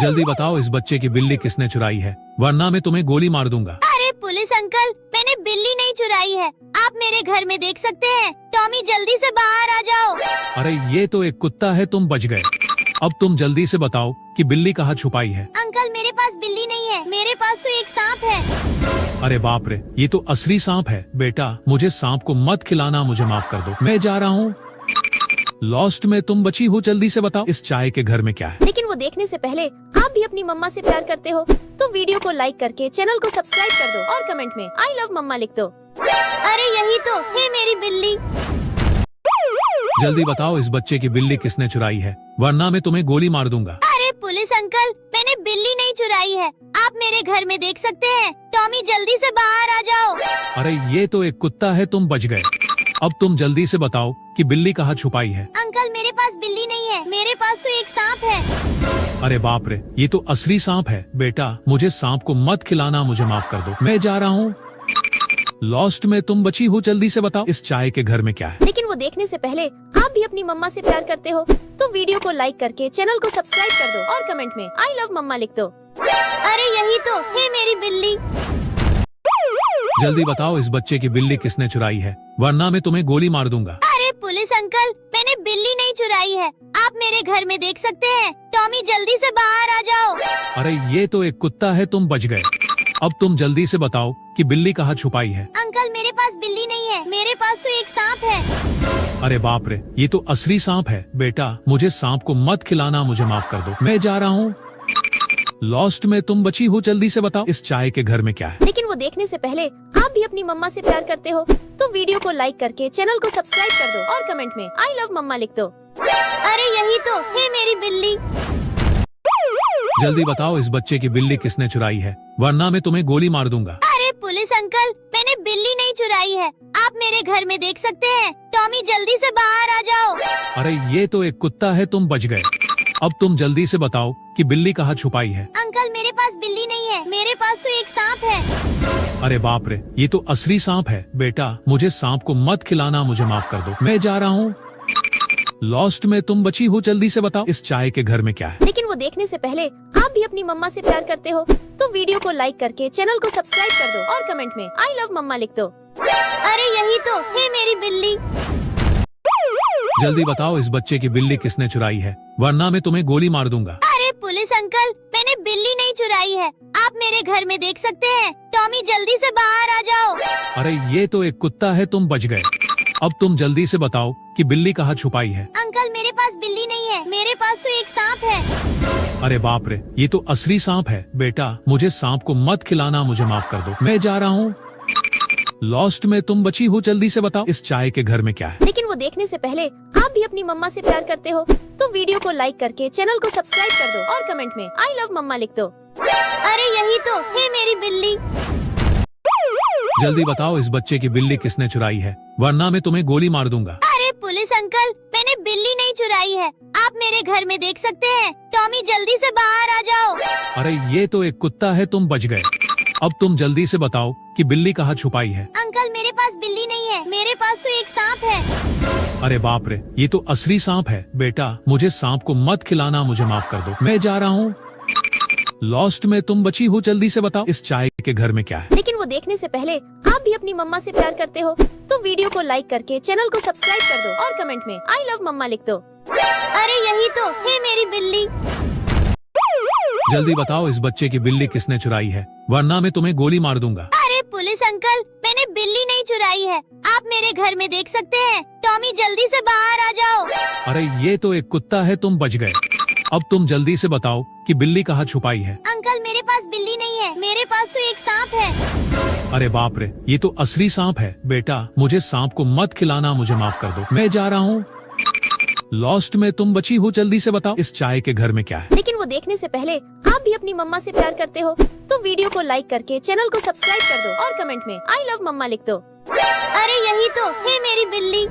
B: जल्दी बताओ इस बच्चे की बिल्ली किसने चुराई है, वरना मैं तुम्हें गोली मार दूंगा।
A: अरे पुलिस अंकल, मैंने बिल्ली नहीं चुराई है, आप मेरे घर में देख सकते हैं। टॉमी जल्दी से बाहर आ जाओ।
B: अरे ये तो एक कुत्ता है, तुम बच गए। अब तुम जल्दी से बताओ कि बिल्ली कहाँ छुपाई है।
A: अंकल मेरे पास बिल्ली नहीं है, मेरे पास तो एक सांप है।
B: अरे बाप रे, ये तो असली सांप है। बेटा मुझे सांप को मत खिलाना, मुझे माफ कर दो, मैं जा रहा हूँ। लॉस्ट में तुम बची हो, जल्दी से बताओ इस चाय के घर में क्या है।
C: लेकिन वो देखने से पहले आप भी अपनी मम्मा से प्यार करते हो तो वीडियो को लाइक करके चैनल को सब्सक्राइब कर दो और कमेंट में आई लव मम्मा लिख दो।
A: अरे यही तो है मेरी बिल्ली।
B: जल्दी बताओ इस बच्चे की बिल्ली किसने चुराई है, वरना मैं तुम्हें गोली मार दूंगा।
A: अरे पुलिस अंकल, मैंने बिल्ली नहीं चुराई है, आप मेरे घर में देख सकते हैं। टॉमी जल्दी से बाहर आ जाओ।
B: अरे ये तो एक कुत्ता है, तुम बच गए। अब तुम जल्दी से बताओ कि बिल्ली कहाँ छुपाई है।
A: अंकल मेरे पास बिल्ली नहीं है, मेरे पास तो एक सांप है।
B: अरे बाप रे, ये तो असली सांप है। बेटा मुझे सांप को मत खिलाना, मुझे माफ कर दो, मैं जा रहा हूँ। लॉस्ट में तुम बची हो, जल्दी से बताओ इस चाय के घर में क्या है।
C: लेकिन वो देखने से पहले आप भी अपनी मम्मा से प्यार करते हो तो वीडियो को लाइक करके चैनल को सब्सक्राइब कर दो और कमेंट में आई लव मम्मा लिख दो।
A: अरे यही तो है मेरी बिल्ली।
B: जल्दी बताओ इस बच्चे की बिल्ली किसने चुराई है, वरना मैं तुम्हें गोली मार दूंगा।
A: अरे पुलिस अंकल, मैंने बिल्ली नहीं चुराई है, आप मेरे घर में देख सकते हैं। टॉमी जल्दी से बाहर आ जाओ।
B: अरे ये तो एक कुत्ता है, तुम बच गए। अब तुम जल्दी से बताओ कि बिल्ली कहाँ छुपाई है।
A: अंकल मेरे पास बिल्ली नहीं है, मेरे पास तो एक सांप है।
B: अरे बाप रे, ये तो असली सांप है। बेटा मुझे सांप को मत खिलाना, मुझे माफ कर दो, मैं जा रहा हूँ। लॉस्ट में तुम बची हो, जल्दी से बताओ इस चाय के घर में क्या है।
C: लेकिन वो देखने से पहले आप भी अपनी मम्मा से प्यार करते हो तो वीडियो को लाइक करके चैनल को सब्सक्राइब कर दो और कमेंट में आई लव मम्मा लिख दो।
A: अरे यही तो है मेरी बिल्ली।
B: जल्दी बताओ इस बच्चे की बिल्ली किसने चुराई है, वरना मैं तुम्हें गोली मार दूंगा।
A: अरे पुलिस अंकल, मैंने बिल्ली नहीं चुराई है, आप मेरे घर में देख सकते हैं। टॉमी जल्दी से बाहर आ जाओ।
B: अरे ये तो एक कुत्ता है, तुम बच गए। अब तुम जल्दी से बताओ कि बिल्ली कहाँ छुपाई है।
A: अंकल मेरे पास बिल्ली नहीं है, मेरे पास तो एक सांप है।
B: अरे बाप रे, ये तो असली सांप है। बेटा मुझे सांप को मत खिलाना, मुझे माफ कर दो, मैं जा रहा हूँ। लॉस्ट में तुम बची हो, जल्दी से बताओ इस चाय के घर में क्या है।
C: लेकिन वो देखने से पहले आप भी अपनी मम्मा से प्यार करते हो तो वीडियो को लाइक करके चैनल को सब्सक्राइब कर दो और कमेंट में आई लव मम्मा लिख दो।
A: अरे यही तो है मेरी बिल्ली।
B: जल्दी बताओ इस बच्चे की बिल्ली किसने चुराई है, वरना मैं तुम्हें गोली मार दूंगा।
A: अरे पुलिस अंकल, मैंने बिल्ली नहीं चुराई है, आप मेरे घर में देख सकते हैं। टॉमी जल्दी से बाहर आ जाओ।
B: अरे ये तो एक कुत्ता है, तुम बच गए। अब तुम जल्दी से बताओ कि बिल्ली कहाँ छुपाई है।
A: अंकल मेरे पास बिल्ली नहीं है, मेरे पास तो एक सांप है।
B: अरे बाप रे, ये तो असली सांप है। बेटा मुझे सांप को मत खिलाना, मुझे माफ कर दो, मैं जा रहा हूँ। लॉस्ट में तुम बची हो, जल्दी से बताओ इस चाय के घर में क्या है।
C: लेकिन वो देखने से पहले आप भी अपनी मम्मा से प्यार करते हो तो वीडियो को लाइक करके चैनल को सब्सक्राइब कर दो और कमेंट में आई लव मम्मा लिख दो।
A: अरे यही तो है मेरी बिल्ली।
B: जल्दी बताओ इस बच्चे की बिल्ली किसने चुराई है, वरना मैं तुम्हें गोली मार दूंगा।
A: अरे पुलिस अंकल, मैंने बिल्ली नहीं चुराई है, आप मेरे घर में देख सकते हैं। टॉमी जल्दी से बाहर आ जाओ।
B: अरे ये तो एक कुत्ता है, तुम बच गए। अब तुम जल्दी से बताओ कि बिल्ली कहाँ छुपाई है।
A: अंकल मेरे पास बिल्ली नहीं है, मेरे पास तो एक सांप है।
B: अरे बाप रे, ये तो असली सांप है। बेटा मुझे सांप को मत खिलाना, मुझे माफ कर दो, मैं जा रहा हूँ। लॉस्ट में तुम बची हो, जल्दी से बताओ इस चाय के घर में क्या है।
C: लेकिन वो देखने से पहले आप भी अपनी मम्मा से प्यार करते हो तो वीडियो को लाइक करके चैनल को सब्सक्राइब कर दो और कमेंट में आई लव मम्मा लिख दो।
A: अरे यही तो है मेरी बिल्ली।
B: जल्दी बताओ इस बच्चे की बिल्ली किसने चुराई है, वरना मैं तुम्हें गोली मार दूंगा।
A: अरे पुलिस अंकल, मैंने बिल्ली नहीं चुराई है, आप मेरे घर में देख सकते हैं। टॉमी जल्दी से बाहर आ जाओ।
B: अरे ये तो एक कुत्ता है, तुम बच गए। अब तुम जल्दी से बताओ कि बिल्ली कहाँ छुपाई है।
A: अंकल मेरे पास बिल्ली नहीं है, मेरे पास तो एक सांप है।
B: अरे बाप रे, ये तो असली सांप है। बेटा मुझे सांप को मत खिलाना, मुझे माफ कर दो, मैं जा रहा हूँ। लॉस्ट में तुम बची हो, जल्दी से बताओ इस चाय के घर में क्या है।
C: लेकिन वो देखने से पहले आप भी अपनी मम्मा से प्यार करते हो तो वीडियो को लाइक करके चैनल को सब्सक्राइब कर दो और कमेंट में आई लव मम्मा लिख दो।
A: अरे यही तो है मेरी बिल्ली।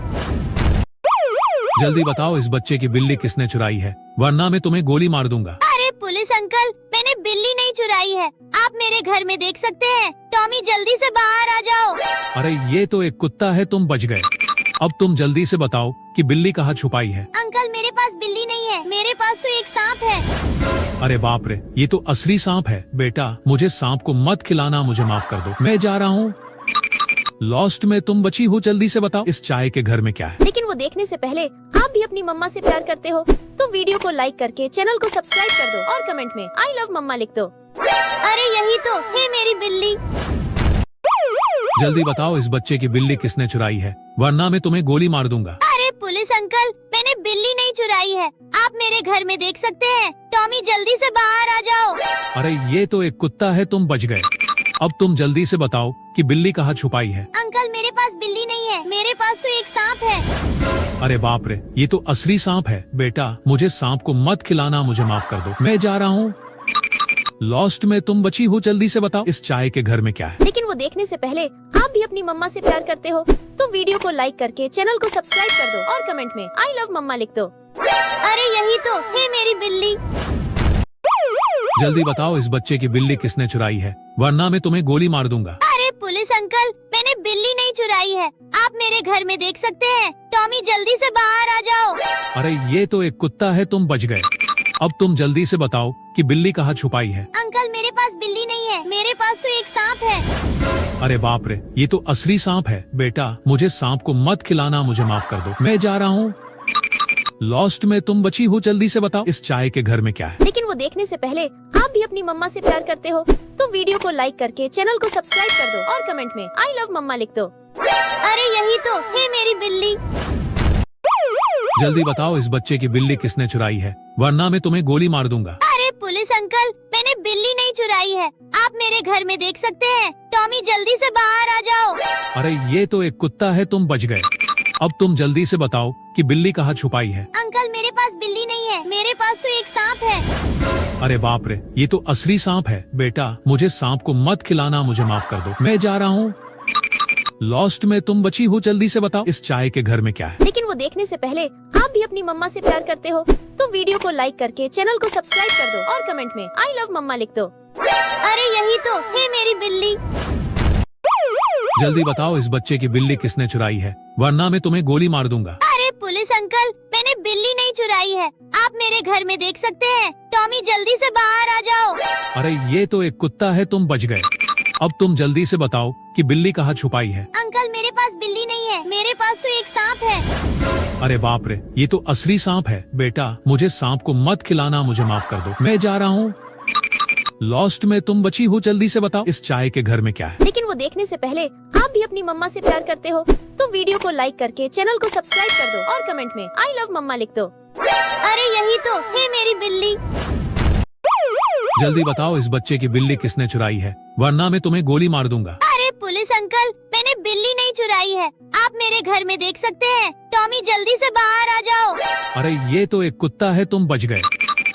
B: जल्दी बताओ इस बच्चे की बिल्ली किसने चुराई है, वरना मैं तुम्हें गोली मार दूंगा।
A: अरे पुलिस अंकल, मैंने बिल्ली नहीं चुराई है, आप मेरे घर में देख सकते हैं। टॉमी जल्दी से बाहर आ जाओ।
B: अरे ये तो एक कुत्ता है, तुम बच गए। अब तुम जल्दी से बताओ कि बिल्ली कहाँ छुपाई है।
A: अंकल मेरे पास बिल्ली नहीं है, मेरे पास तो एक सांप है।
B: अरे बाप रे, ये तो असली सांप है। बेटा मुझे सांप को मत खिलाना, मुझे माफ कर दो, मैं जा रहा हूँ। लॉस्ट में तुम बची हो, जल्दी से बताओ इस चाय के घर में क्या है।
C: लेकिन वो देखने से पहले आप भी अपनी मम्मा से प्यार करते हो तो वीडियो को लाइक करके चैनल को सब्सक्राइब कर दो और कमेंट में आई लव मम्मा लिख दो।
A: अरे यही तो है मेरी बिल्ली।
B: जल्दी बताओ इस बच्चे की बिल्ली किसने चुराई है, वरना मैं तुम्हें गोली मार दूंगा।
A: अरे पुलिस अंकल, मैंने बिल्ली नहीं चुराई है, आप मेरे घर में देख सकते हैं। टॉमी जल्दी से बाहर आ जाओ।
B: अरे ये तो एक कुत्ता है, तुम बच गए। अब तुम जल्दी से बताओ कि बिल्ली कहाँ छुपाई है।
A: अंकल मेरे पास बिल्ली नहीं है, मेरे पास तो एक सांप है।
B: अरे बाप रे, ये तो असली सांप है। बेटा मुझे सांप को मत खिलाना, मुझे माफ कर दो, मैं जा रहा हूँ। लॉस्ट में तुम बची हो, जल्दी से बताओ इस चाय के घर में क्या है।
C: लेकिन वो देखने से पहले आप भी अपनी मम्मा से प्यार करते हो तो वीडियो को लाइक करके चैनल को सब्सक्राइब कर दो और कमेंट में आई लव मम्मा लिख दो।
A: अरे यही तो है मेरी बिल्ली।
B: जल्दी बताओ इस बच्चे की बिल्ली किसने चुराई है, वरना मैं तुम्हें गोली मार दूंगा।
A: अरे पुलिस अंकल, मैंने बिल्ली नहीं चुराई है, आप मेरे घर में देख सकते हैं। टॉमी जल्दी से बाहर आ जाओ।
B: अरे ये तो एक कुत्ता है, तुम बच गए। अब तुम जल्दी से बताओ कि बिल्ली कहाँ छुपाई है।
A: अंकल मेरे पास बिल्ली नहीं है, मेरे पास तो एक सांप है।
B: अरे बाप रे, ये तो असली सांप है। बेटा मुझे सांप को मत खिलाना, मुझे माफ कर दो, मैं जा रहा हूँ। लॉस्ट में तुम बची हो, जल्दी से बताओ इस चाय के घर में क्या है।
C: लेकिन वो देखने से पहले आप भी अपनी मम्मा से प्यार करते हो तो वीडियो को लाइक करके चैनल को सब्सक्राइब कर दो और कमेंट में आई लव मम्मा लिख दो।
A: अरे यही तो है मेरी बिल्ली।
B: जल्दी बताओ इस बच्चे की बिल्ली किसने चुराई है, वरना मैं तुम्हें गोली मार दूंगा।
A: अरे पुलिस अंकल, मैंने बिल्ली नहीं चुराई है, आप मेरे घर में देख सकते हैं। टॉमी जल्दी से बाहर आ जाओ।
B: अरे ये तो एक कुत्ता है, तुम बच गए। अब तुम जल्दी से बताओ कि बिल्ली कहाँ छुपाई है।
A: अंकल मेरे पास बिल्ली नहीं है, मेरे पास तो एक सांप है।
B: अरे बाप रे, ये तो असली सांप है। बेटा मुझे सांप को मत खिलाना, मुझे माफ कर दो, मैं जा रहा हूँ। लॉस्ट में तुम बची हो, जल्दी से बताओ इस चाय के घर में क्या है।
C: लेकिन वो देखने से पहले आप भी अपनी मम्मा से प्यार करते हो तो वीडियो को लाइक करके चैनल को सब्सक्राइब कर दो और कमेंट में आई लव मम्मा लिख दो।
A: अरे यही तो है मेरी बिल्ली।
B: जल्दी बताओ इस बच्चे की बिल्ली किसने चुराई है, वरना मैं तुम्हें गोली मार दूंगा।
A: अरे पुलिस अंकल, मैंने बिल्ली नहीं चुराई है, आप मेरे घर में देख सकते हैं। टॉमी जल्दी से बाहर आ जाओ।
B: अरे ये तो एक कुत्ता है, तुम बच गए। अब तुम जल्दी से बताओ कि बिल्ली कहाँ छुपाई है।
A: अंकल मेरे पास बिल्ली नहीं है, मेरे पास तो एक सांप है।
B: अरे बाप रे, ये तो असली सांप है। बेटा मुझे सांप को मत खिलाना, मुझे माफ कर दो, मैं जा रहा हूँ। लॉस्ट में तुम बची हो, जल्दी से बताओ इस चाय के घर में क्या है।
C: लेकिन वो देखने से पहले आप भी अपनी मम्मा से प्यार करते हो तो वीडियो को लाइक करके चैनल को सब्सक्राइब कर दो और कमेंट में आई लव मम्मा लिख दो।
A: अरे यही तो है मेरी बिल्ली।
B: जल्दी बताओ इस बच्चे की बिल्ली किसने चुराई है, वरना मैं तुम्हें गोली मार दूंगा।
A: अरे पुलिस अंकल, मैंने बिल्ली नहीं चुराई है, आप मेरे घर में देख सकते हैं। टॉमी जल्दी से बाहर आ जाओ।
B: अरे ये तो एक कुत्ता है, तुम बच गए।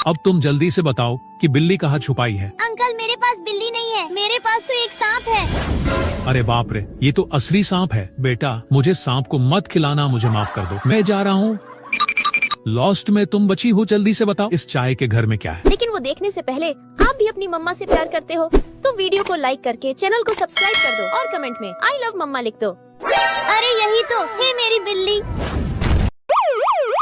B: अब तुम जल्दी से बताओ कि बिल्ली कहाँ छुपाई है।
A: अंकल मेरे पास बिल्ली नहीं है, मेरे पास तो एक सांप है।
B: अरे बाप रे, ये तो असली सांप है। बेटा मुझे सांप को मत खिलाना, मुझे माफ कर दो, मैं जा रहा हूँ। लॉस्ट में तुम बची हो, जल्दी से बताओ इस चाय के घर में क्या है।
C: लेकिन वो देखने से पहले आप भी अपनी मम्मा से प्यार करते हो तो वीडियो को लाइक करके चैनल को सब्सक्राइब कर दो और कमेंट में आई लव मम्मा लिख दो।
A: अरे यही तो है मेरी बिल्ली।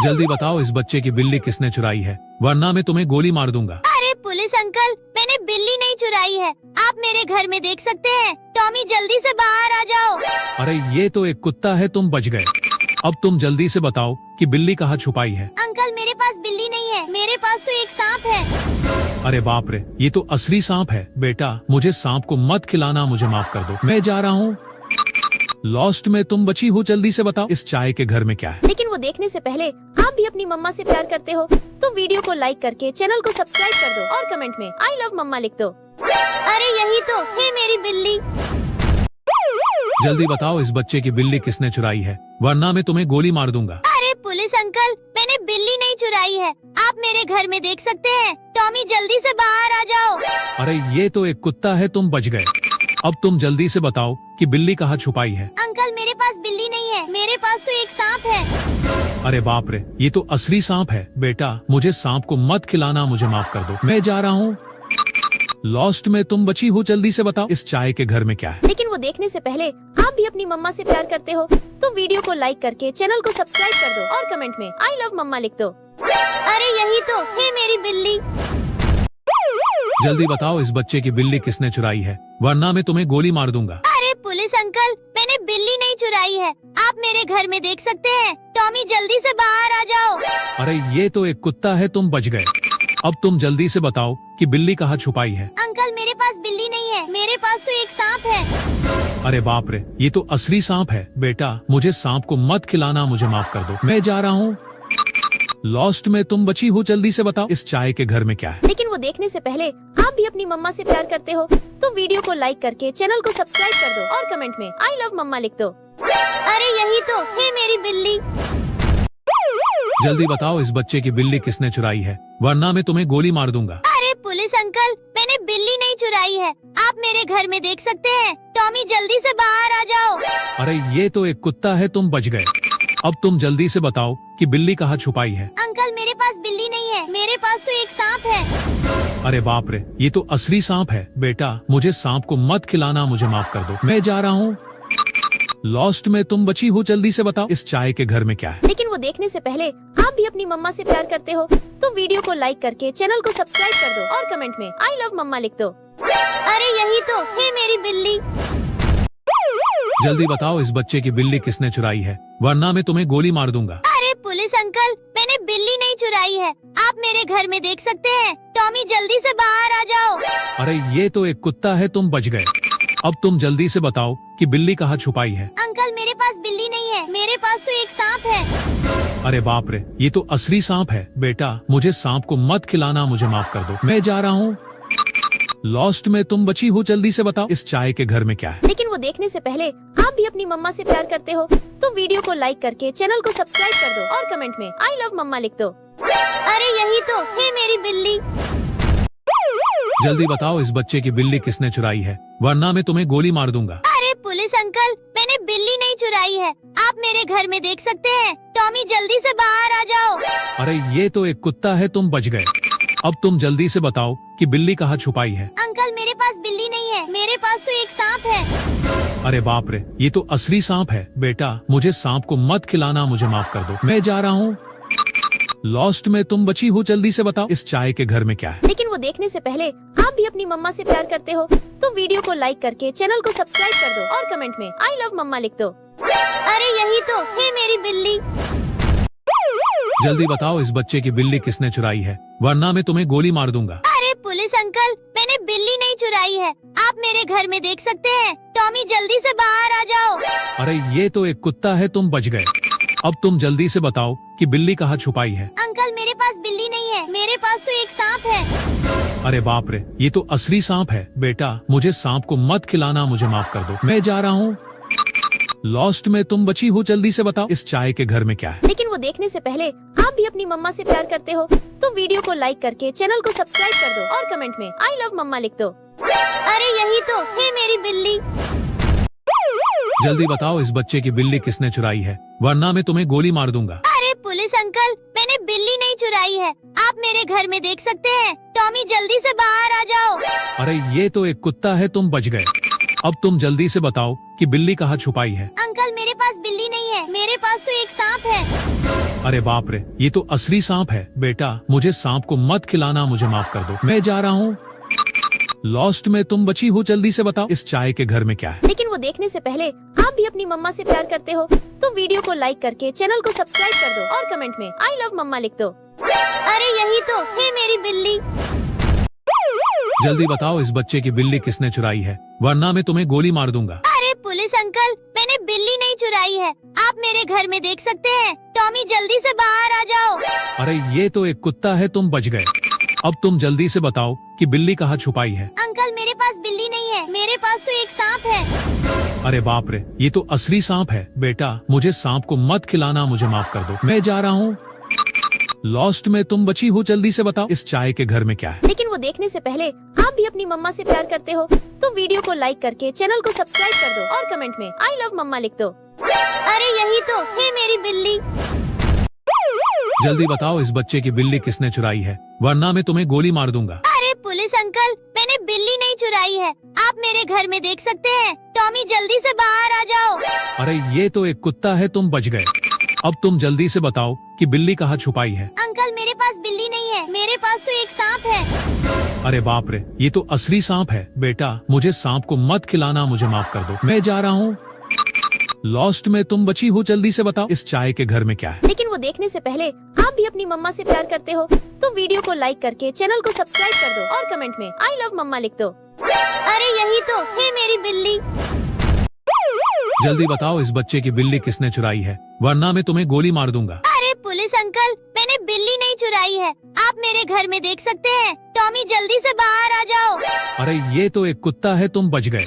B: जल्दी बताओ इस बच्चे की बिल्ली किसने चुराई है, वरना मैं तुम्हें गोली मार दूंगा।
A: अरे पुलिस अंकल, मैंने बिल्ली नहीं चुराई है, आप मेरे घर में देख सकते हैं। टॉमी जल्दी से बाहर आ जाओ।
B: अरे ये तो एक कुत्ता है, तुम बच गए। अब तुम जल्दी से बताओ कि बिल्ली कहाँ छुपाई है।
A: अंकल मेरे पास बिल्ली नहीं है, मेरे पास तो एक सांप है।
B: अरे बाप रे, ये तो असली सांप है। बेटा मुझे सांप को मत खिलाना, मुझे माफ कर दो, मैं जा रहा हूँ। लॉस्ट में तुम बची हो, जल्दी से बताओ इस चाय के घर में क्या है।
C: लेकिन वो देखने से पहले आप भी अपनी मम्मा से प्यार करते हो तो वीडियो को लाइक करके चैनल को सब्सक्राइब कर दो और कमेंट में आई लव मम्मा लिख दो।
A: अरे यही तो है मेरी बिल्ली।
B: जल्दी बताओ इस बच्चे की बिल्ली किसने चुराई है, वरना मैं तुम्हें गोली मार दूंगा।
A: अरे पुलिस अंकल, मैंने बिल्ली नहीं चुराई है, आप मेरे घर में देख सकते हैं। टॉमी जल्दी से बाहर आ जाओ।
B: अरे ये तो एक कुत्ता है, तुम बच गए। अब तुम जल्दी से बताओ कि बिल्ली कहाँ छुपाई है।
A: अंकल मेरे पास बिल्ली नहीं है, मेरे पास तो एक सांप है।
B: अरे बाप रे, ये तो असली सांप है। बेटा मुझे सांप को मत खिलाना, मुझे माफ कर दो, मैं जा रहा हूँ। लॉस्ट में तुम बची हो, जल्दी से बताओ इस चाय के घर में क्या है।
C: लेकिन वो देखने से पहले आप भी अपनी मम्मा से प्यार करते हो तो वीडियो को लाइक करके चैनल को सब्सक्राइब कर दो और कमेंट में आई लव मम्मा लिख दो।
A: अरे यही तो है मेरी बिल्ली।
B: जल्दी बताओ इस बच्चे की बिल्ली किसने चुराई है, वरना मैं तुम्हें गोली मार दूंगा।
A: अरे पुलिस अंकल, मैंने बिल्ली नहीं चुराई है, आप मेरे घर में देख सकते हैं। टॉमी जल्दी से बाहर आ जाओ।
B: अरे ये तो एक कुत्ता है, तुम बच गए। अब तुम जल्दी से बताओ कि बिल्ली कहाँ छुपाई है।
A: अंकल मेरे पास बिल्ली नहीं है, मेरे पास तो एक सांप है।
B: अरे बाप रे, ये तो असली सांप है। बेटा मुझे सांप को मत खिलाना, मुझे माफ कर दो, मैं जा रहा हूँ। लॉस्ट में तुम बची हो, जल्दी से बताओ इस चाय के घर में क्या है।
C: लेकिन वो देखने से पहले आप भी अपनी मम्मा से प्यार करते हो तो वीडियो को लाइक करके चैनल को सब्सक्राइब कर दो और कमेंट में आई लव मम्मा लिख दो।
A: अरे यही तो है मेरी बिल्ली।
B: जल्दी बताओ इस बच्चे की बिल्ली किसने चुराई है, वरना मैं तुम्हें गोली मार दूंगा।
A: अरे पुलिस अंकल, मैंने बिल्ली नहीं चुराई है, आप मेरे घर में देख सकते हैं। टॉमी जल्दी से बाहर आ जाओ।
B: अरे ये तो एक कुत्ता है, तुम बच गए। अब तुम जल्दी से बताओ कि बिल्ली कहाँ छुपाई है।
A: अंकल मेरे पास बिल्ली नहीं है, मेरे पास तो एक सांप है।
B: अरे बाप रे, ये तो असली सांप है। बेटा मुझे सांप को मत खिलाना, मुझे माफ कर दो, मैं जा रहा हूँ। लॉस्ट में तुम बची हो, जल्दी से बताओ इस चाय के घर में क्या है।
C: लेकिन वो देखने से पहले आप भी अपनी मम्मा से प्यार करते हो तो वीडियो को लाइक करके चैनल को सब्सक्राइब कर दो और कमेंट में आई लव मम्मा लिख दो।
A: अरे यही तो है मेरी बिल्ली।
B: जल्दी बताओ इस बच्चे की बिल्ली किसने चुराई है, वरना मैं तुम्हें गोली मार दूंगा।
A: अरे पुलिस अंकल, मैंने बिल्ली नहीं चुराई है, आप मेरे घर में देख सकते हैं। टॉमी जल्दी से बाहर आ जाओ।
B: अरे ये तो एक कुत्ता है, तुम बच गए। अब तुम जल्दी से बताओ कि बिल्ली कहाँ छुपाई है।
A: अंकल मेरे पास बिल्ली नहीं है, मेरे पास तो एक सांप है।
B: अरे बाप रे, ये तो असली सांप है। बेटा मुझे सांप को मत खिलाना, मुझे माफ कर दो, मैं जा रहा हूँ। लॉस्ट में तुम बची हो, जल्दी से बताओ इस चाय के घर में क्या है।
C: लेकिन वो देखने से पहले आप भी अपनी मम्मा से प्यार करते हो तो वीडियो को लाइक करके चैनल को सब्सक्राइब कर दो और कमेंट में आई लव मम्मा लिख दो।
A: अरे यही तो है मेरी बिल्ली।
B: जल्दी बताओ इस बच्चे की बिल्ली किसने चुराई है, वरना मैं तुम्हें गोली मार दूंगा।
A: अरे पुलिस अंकल, मैंने बिल्ली नहीं चुराई है, आप मेरे घर में देख सकते हैं। टॉमी जल्दी से बाहर आ जाओ।
B: अरे ये तो एक कुत्ता है, तुम बच गए। अब तुम जल्दी से बताओ कि बिल्ली कहाँ छुपाई है।
A: अंकल मेरे पास बिल्ली नहीं है, मेरे पास तो एक सांप है।
B: अरे बाप रे, ये तो असली सांप है। बेटा मुझे सांप को मत खिलाना, मुझे माफ कर दो, मैं जा रहा हूँ। लॉस्ट में तुम बची हो, जल्दी से बताओ इस चाय के घर में क्या है।
C: लेकिन वो देखने से पहले आप भी अपनी मम्मा से प्यार करते हो तो वीडियो को लाइक करके चैनल को सब्सक्राइब कर दो और कमेंट में आई लव मम्मा लिख दो।
A: अरे यही तो है मेरी बिल्ली।
B: जल्दी बताओ इस बच्चे की बिल्ली किसने चुराई है, वरना मैं तुम्हें गोली मार दूंगा।
A: अरे पुलिस अंकल, मैंने बिल्ली नहीं चुराई है, आप मेरे घर में देख सकते हैं। टॉमी जल्दी से बाहर आ जाओ।
B: अरे ये तो एक कुत्ता है, तुम बच गए। अब तुम जल्दी से बताओ कि बिल्ली कहाँ छुपाई है।
A: अंकल मेरे पास बिल्ली नहीं है, मेरे पास तो एक सांप है।
B: अरे बाप रे, ये तो असली सांप है। बेटा मुझे सांप को मत खिलाना, मुझे माफ कर दो, मैं जा रहा हूँ। लॉस्ट में तुम बची हो, जल्दी से बताओ इस चाय के घर में क्या है।
C: लेकिन वो देखने से पहले आप भी अपनी मम्मा से प्यार करते हो तो वीडियो को लाइक करके चैनल को सब्सक्राइब कर दो और कमेंट में आई लव मम्मा लिख दो।
A: अरे यही तो है मेरी बिल्ली।
B: जल्दी बताओ इस बच्चे की बिल्ली किसने चुराई है, वरना मैं तुम्हें गोली मार दूंगा।
A: अरे पुलिस अंकल, मैंने बिल्ली नहीं चुराई है, आप मेरे घर में देख सकते हैं। टॉमी जल्दी से बाहर आ जाओ।
B: अरे ये तो एक कुत्ता है, तुम बच गए। अब तुम जल्दी से बताओ कि बिल्ली कहाँ छुपाई है।
A: अंकल मेरे पास बिल्ली नहीं है, मेरे पास तो एक सांप है।
B: अरे बाप रे, ये तो असली सांप है। बेटा मुझे सांप को मत खिलाना, मुझे माफ कर दो, मैं जा रहा हूँ। लॉस्ट में तुम बची हो, जल्दी से बताओ इस चाय के घर में क्या है।
C: लेकिन वो देखने से पहले आप भी अपनी मम्मा से प्यार करते हो तो वीडियो को लाइक करके चैनल को सब्सक्राइब कर दो और कमेंट में आई लव मम्मा लिख दो।
A: अरे यही तो है मेरी बिल्ली।
B: जल्दी बताओ इस बच्चे की बिल्ली किसने चुराई है, वरना मैं तुम्हें गोली मार दूंगा।
A: अरे पुलिस अंकल, मैंने बिल्ली नहीं चुराई है, आप मेरे घर में देख सकते हैं। टॉमी जल्दी से बाहर आ जाओ।
B: अरे ये तो एक कुत्ता है, तुम बच गए। अब तुम जल्दी से बताओ कि बिल्ली कहाँ छुपाई है।
A: अंकल मेरे पास बिल्ली नहीं है, मेरे पास तो एक सांप है।
B: अरे बाप रे, ये तो असली सांप है। बेटा मुझे सांप को मत खिलाना, मुझे माफ कर दो, मैं जा रहा हूँ। लॉस्ट में तुम बची हो, जल्दी से बताओ इस चाय के घर में क्या है।
C: लेकिन वो देखने से पहले आप भी अपनी मम्मा से प्यार करते हो तो वीडियो को लाइक करके चैनल को सब्सक्राइब कर दो और कमेंट में आई लव मम्मा लिख दो।
A: अरे यही तो है मेरी बिल्ली।
B: जल्दी बताओ इस बच्चे की बिल्ली किसने चुराई है, वरना मैं तुम्हें गोली मार दूंगा।
A: अरे पुलिस अंकल, मैंने बिल्ली नहीं चुराई है, आप मेरे घर में देख सकते हैं। टॉमी जल्दी से बाहर आ जाओ।
B: अरे ये तो एक कुत्ता है, तुम बच गए। अब तुम जल्दी से बताओ कि बिल्ली कहाँ छुपाई है।
A: अंकल मेरे पास बिल्ली नहीं है, मेरे पास तो एक सांप है।
B: अरे बाप रे, ये तो असली सांप है। बेटा मुझे सांप को मत खिलाना, मुझे माफ कर दो, मैं जा रहा हूँ। लॉस्ट में तुम बची हो, जल्दी से बताओ इस चाय के घर में क्या है।
C: लेकिन वो देखने से पहले आप भी अपनी मम्मा से प्यार करते हो तो वीडियो को लाइक करके चैनल को सब्सक्राइब कर दो और कमेंट में आई लव मम्मा लिख दो।
A: अरे यही तो है मेरी बिल्ली।
B: जल्दी बताओ इस बच्चे की बिल्ली किसने चुराई है, वरना मैं तुम्हें गोली मार दूंगा।
A: अरे पुलिस अंकल, मैंने बिल्ली नहीं चुराई है, आप मेरे घर में देख सकते हैं। टॉमी जल्दी से बाहर आ जाओ।
B: अरे ये तो एक कुत्ता है, तुम बच गए।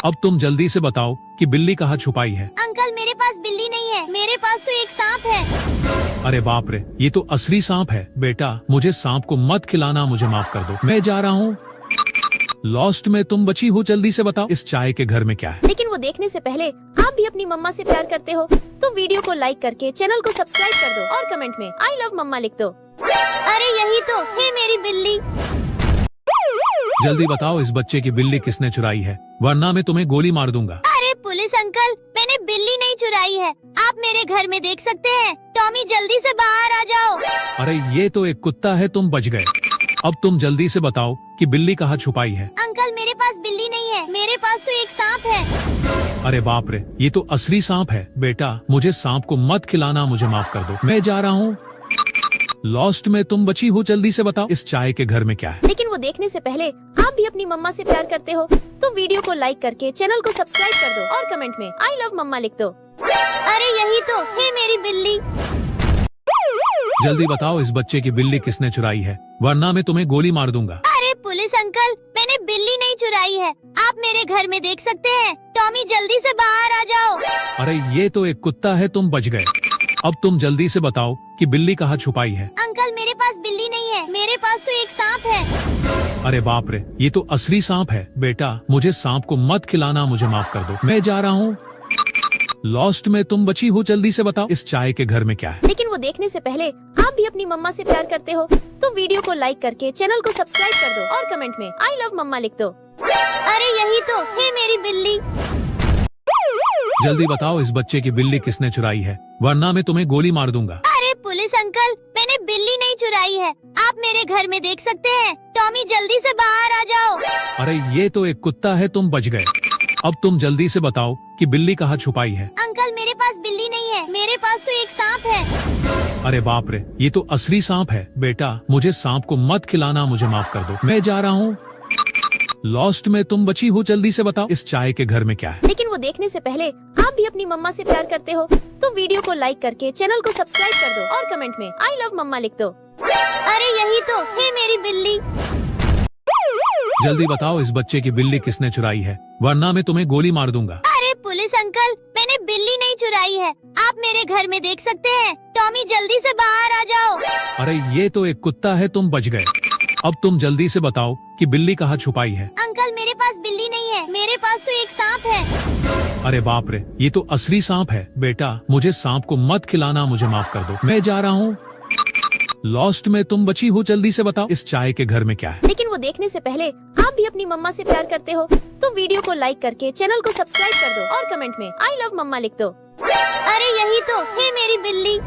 B: अब तुम जल्दी से बताओ कि बिल्ली कहाँ छुपाई है।
A: अंकल मेरे पास बिल्ली नहीं है, मेरे पास तो एक सांप है।
B: अरे बाप रे, ये तो असली सांप है। बेटा मुझे सांप को मत खिलाना, मुझे माफ कर दो, मैं जा रहा हूँ। लॉस्ट में तुम बची हो, जल्दी से बताओ इस चाय के घर में क्या है।
C: लेकिन वो देखने से पहले आप भी अपनी मम्मा से प्यार करते हो तो वीडियो को लाइक करके चैनल को सब्सक्राइब कर दो और कमेंट में आई लव मम्मा लिख दो।
A: अरे यही तो है मेरी बिल्ली।
B: जल्दी बताओ इस बच्चे की बिल्ली किसने चुराई है, वरना मैं तुम्हें गोली मार दूंगा।
A: अरे पुलिस अंकल, मैंने बिल्ली नहीं चुराई है, आप मेरे घर में देख सकते हैं। टॉमी जल्दी से बाहर आ जाओ।
B: अरे ये तो एक कुत्ता है, तुम बच गए। अब तुम जल्दी से बताओ कि बिल्ली कहाँ छुपाई है।
A: अंकल मेरे पास बिल्ली नहीं है, मेरे पास तो एक सांप है।
B: अरे बाप रे, ये तो असली सांप है। बेटा मुझे सांप को मत खिलाना, मुझे माफ कर दो, मैं जा रहा हूँ। लॉस्ट में तुम बची हो, जल्दी से बताओ इस चाय के घर में क्या है।
C: लेकिन वो देखने से पहले आप भी अपनी मम्मा से प्यार करते हो तो वीडियो को लाइक करके चैनल को सब्सक्राइब कर दो और कमेंट में आई लव मम्मा लिख दो।
A: अरे यही तो है मेरी बिल्ली।
B: जल्दी बताओ इस बच्चे की बिल्ली किसने चुराई है, वरना मैं तुम्हें गोली मार दूंगा।
A: अरे पुलिस अंकल, मैंने बिल्ली नहीं चुराई है, आप मेरे घर में देख सकते हैं। टॉमी जल्दी से बाहर आ जाओ।
B: अरे ये तो एक कुत्ता है, तुम बच गए। अब तुम जल्दी से बताओ कि बिल्ली कहाँ छुपाई है।
A: अंकल मेरे पास बिल्ली नहीं है, मेरे पास तो एक सांप है।
B: अरे बाप रे, ये तो असली सांप है। बेटा मुझे सांप को मत खिलाना, मुझे माफ कर दो, मैं जा रहा हूँ। लॉस्ट में तुम बची हो, जल्दी से बताओ इस चाय के घर में क्या है।
C: लेकिन वो देखने से पहले आप भी अपनी मम्मा से प्यार करते हो तो वीडियो को लाइक करके चैनल को सब्सक्राइब कर दो और कमेंट में आई लव मम्मा लिख दो।
A: अरे यही तो है मेरी बिल्ली।
B: जल्दी बताओ इस बच्चे की बिल्ली किसने चुराई है, वरना मैं तुम्हें गोली मार दूंगा।
A: अरे पुलिस अंकल, मैंने बिल्ली नहीं चुराई है, आप मेरे घर में देख सकते हैं। टॉमी जल्दी से बाहर आ जाओ।
B: अरे ये तो एक कुत्ता है, तुम बच गए। अब तुम जल्दी से बताओ कि बिल्ली कहाँ छुपाई है।
A: अंकल मेरे पास बिल्ली नहीं है, मेरे पास तो एक सांप है।
B: अरे बाप रे, ये तो असली सांप है। बेटा मुझे सांप को मत खिलाना, मुझे माफ कर दो, मैं जा रहा हूँ। लॉस्ट में तुम बची हो, जल्दी से बताओ इस चाय के घर में क्या है।
C: लेकिन वो देखने से पहले आप भी अपनी मम्मा से प्यार करते हो तो वीडियो को लाइक करके चैनल को सब्सक्राइब कर दो और कमेंट में आई लव मम्मा लिख दो।
A: अरे यही तो है मेरी बिल्ली।
B: जल्दी बताओ इस बच्चे की बिल्ली किसने चुराई है, वरना मैं तुम्हें गोली मार दूंगा।
A: अरे पुलिस अंकल, मैंने बिल्ली नहीं चुराई है, आप मेरे घर में देख सकते हैं। टॉमी जल्दी से बाहर आ जाओ।
B: अरे ये तो एक कुत्ता है, तुम बच गए। अब तुम जल्दी से बताओ कि बिल्ली कहाँ छुपाई है।
A: अंकल मेरे पास बिल्ली नहीं है, मेरे पास तो एक सांप है।
B: अरे बाप रे, ये तो असली सांप है। बेटा मुझे सांप को मत खिलाना, मुझे माफ कर दो, मैं जा रहा हूँ। लॉस्ट में तुम बची हो, जल्दी से बताओ इस चाय के घर में क्या है।
C: लेकिन वो देखने से पहले आप भी अपनी मम्मा से प्यार करते हो तो वीडियो को लाइक करके चैनल को सब्सक्राइब कर दो और कमेंट में आई लव मम्मा लिख दो।
A: अरे यही तो है मेरी बिल्ली।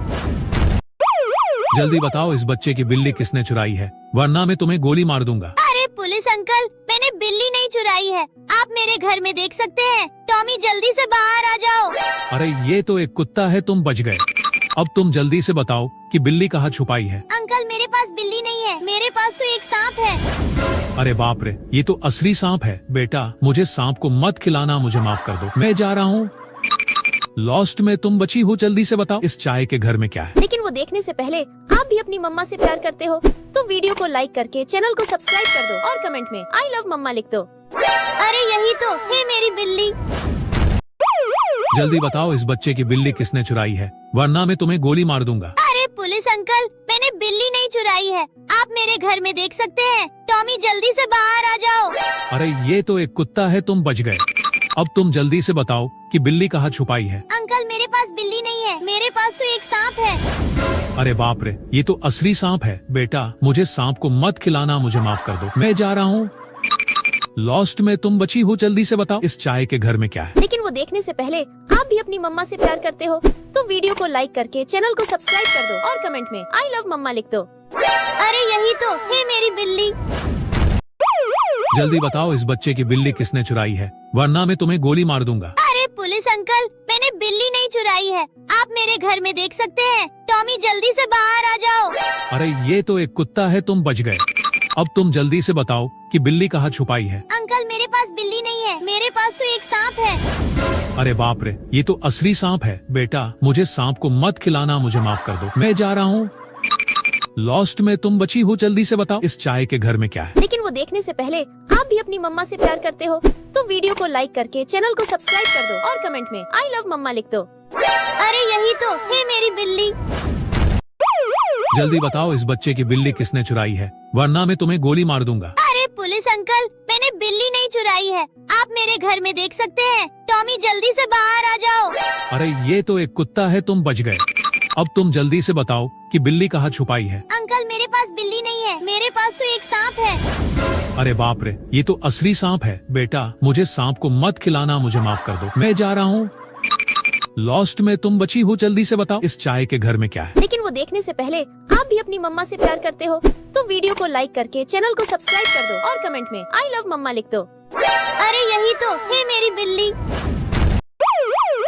B: जल्दी बताओ इस बच्चे की बिल्ली किसने चुराई है, वरना मैं तुम्हें गोली मार दूंगा।
A: अरे पुलिस अंकल, मैंने बिल्ली नहीं चुराई है, आप मेरे घर में देख सकते हैं। टॉमी जल्दी से बाहर आ जाओ।
B: अरे ये तो एक कुत्ता है, तुम बच गए। अब तुम जल्दी से बताओ कि बिल्ली कहाँ छुपाई है।
A: अंकल मेरे पास बिल्ली नहीं है, मेरे पास तो एक सांप है।
B: अरे बाप रे, ये तो असली सांप है। बेटा मुझे सांप को मत खिलाना, मुझे माफ कर दो, मैं जा रहा हूँ। लॉस्ट में तुम बची हो, जल्दी से बताओ इस चाय के घर में क्या है।
C: लेकिन वो देखने से पहले आप भी अपनी मम्मा से प्यार करते हो तो वीडियो को लाइक करके चैनल को सब्सक्राइब कर दो और कमेंट में आई लव मम्मा लिख दो।
A: अरे यही तो है मेरी बिल्ली।
B: जल्दी बताओ इस बच्चे की बिल्ली किसने चुराई है, वरना मैं तुम्हें गोली मार दूंगा।
A: अरे पुलिस अंकल, मैंने बिल्ली नहीं चुराई है, आप मेरे घर में देख सकते हैं। टॉमी जल्दी से बाहर आ जाओ।
B: अरे ये तो एक कुत्ता है, तुम बच गए। अब तुम जल्दी से बताओ कि बिल्ली कहाँ छुपाई है।
A: अंकल मेरे पास बिल्ली नहीं है, मेरे पास तो एक सांप है।
B: अरे बाप रे, ये तो असली सांप है। बेटा मुझे सांप को मत खिलाना, मुझे माफ कर दो, मैं जा रहा हूँ। लॉस्ट में तुम बची हो, जल्दी से बताओ इस चाय के घर में क्या है।
C: लेकिन वो देखने से पहले आप भी अपनी मम्मा से प्यार करते हो तो वीडियो को लाइक करके चैनल को सब्सक्राइब कर दो और कमेंट में आई लव मम्मा लिख दो।
A: अरे यही तो है मेरी बिल्ली।
B: जल्दी बताओ इस बच्चे की बिल्ली किसने चुराई है, वरना मैं तुम्हें गोली मार दूंगा।
A: अरे पुलिस अंकल, मैंने बिल्ली नहीं चुराई है, आप मेरे घर में देख सकते हैं। टॉमी जल्दी से बाहर आ जाओ।
B: अरे ये तो एक कुत्ता है, तुम बच गए। अब तुम जल्दी से बताओ कि बिल्ली कहाँ छुपाई है।
A: अंकल मेरे पास बिल्ली नहीं है, मेरे पास तो एक सांप है।
B: अरे बाप रे, ये तो असली सांप है। बेटा मुझे सांप को मत खिलाना, मुझे माफ कर दो, मैं जा रहा हूँ। लॉस्ट में तुम बची हो, जल्दी से बताओ इस चाय के घर में क्या है।
C: लेकिन वो देखने से पहले आप भी अपनी मम्मा से प्यार करते हो तो वीडियो को लाइक करके चैनल को सब्सक्राइब कर दो और कमेंट में आई लव मम्मा लिख दो।
A: अरे यही तो है मेरी बिल्ली।
B: जल्दी बताओ इस बच्चे की बिल्ली किसने चुराई है, वरना मैं तुम्हें गोली मार दूंगा।
A: अरे पुलिस अंकल, मैंने बिल्ली नहीं चुराई है, आप मेरे घर में देख सकते हैं। टॉमी जल्दी से बाहर आ जाओ।
B: अरे ये तो एक कुत्ता है, तुम बच गए। अब तुम जल्दी से बताओ कि बिल्ली कहाँ छुपाई है।
A: अंकल मेरे पास बिल्ली नहीं है, मेरे पास तो एक सांप है।
B: अरे बाप रे, ये तो असली सांप है। बेटा मुझे सांप को मत खिलाना, मुझे माफ कर दो, मैं जा रहा हूँ। लॉस्ट में तुम बची हो, जल्दी से बताओ इस चाय के घर में क्या है।
C: लेकिन वो देखने से पहले आप भी अपनी मम्मा से प्यार करते हो तो वीडियो को लाइक करके चैनल को सब्सक्राइब कर दो और कमेंट में आई लव मम्मा लिख दो।
A: अरे यही तो है मेरी बिल्ली।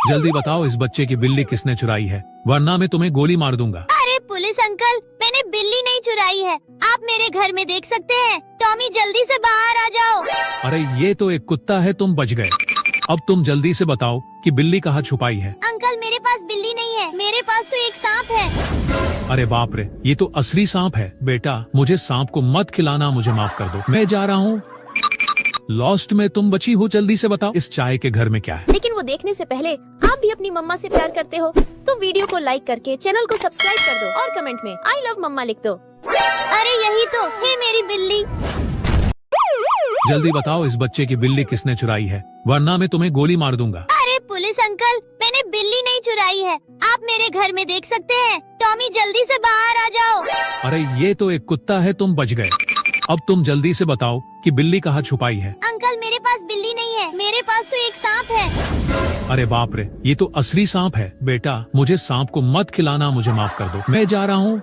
B: जल्दी बताओ इस बच्चे की बिल्ली किसने चुराई है, वरना मैं तुम्हें गोली मार दूंगा।
A: अरे पुलिस अंकल, मैंने बिल्ली नहीं चुराई है, आप मेरे घर में देख सकते हैं। टॉमी जल्दी से बाहर आ जाओ।
B: अरे ये तो एक कुत्ता है, तुम बच गए। अब तुम जल्दी से बताओ कि बिल्ली कहाँ छुपाई है।
A: अंकल मेरे पास बिल्ली नहीं है, मेरे पास तो एक सांप है।
B: अरे बाप रे, ये तो असली सांप है। बेटा मुझे सांप को मत खिलाना, मुझे माफ कर दो, मैं जा रहा हूँ। लॉस्ट में तुम बची हो, जल्दी से बताओ इस चाय के घर में क्या है।
C: लेकिन वो देखने से पहले आप भी अपनी मम्मा से प्यार करते हो तो वीडियो को लाइक करके चैनल को सब्सक्राइब कर दो और कमेंट में आई लव मम्मा लिख दो।
A: अरे यही तो है मेरी बिल्ली।
B: जल्दी बताओ इस बच्चे की बिल्ली किसने चुराई है, वरना मैं तुम्हें गोली मार दूंगा।
A: अरे पुलिस अंकल, मैंने बिल्ली नहीं चुराई है, आप मेरे घर में देख सकते हैं। टॉमी जल्दी से बाहर आ जाओ।
B: अरे ये तो एक कुत्ता है, तुम बच गए। अब तुम जल्दी से बताओ कि बिल्ली कहाँ छुपाई है।
A: अंकल मेरे पास बिल्ली नहीं है, मेरे पास तो एक सांप है।
B: अरे बाप रे, ये तो असली सांप है। बेटा मुझे सांप को मत खिलाना, मुझे माफ कर दो, मैं जा रहा हूँ।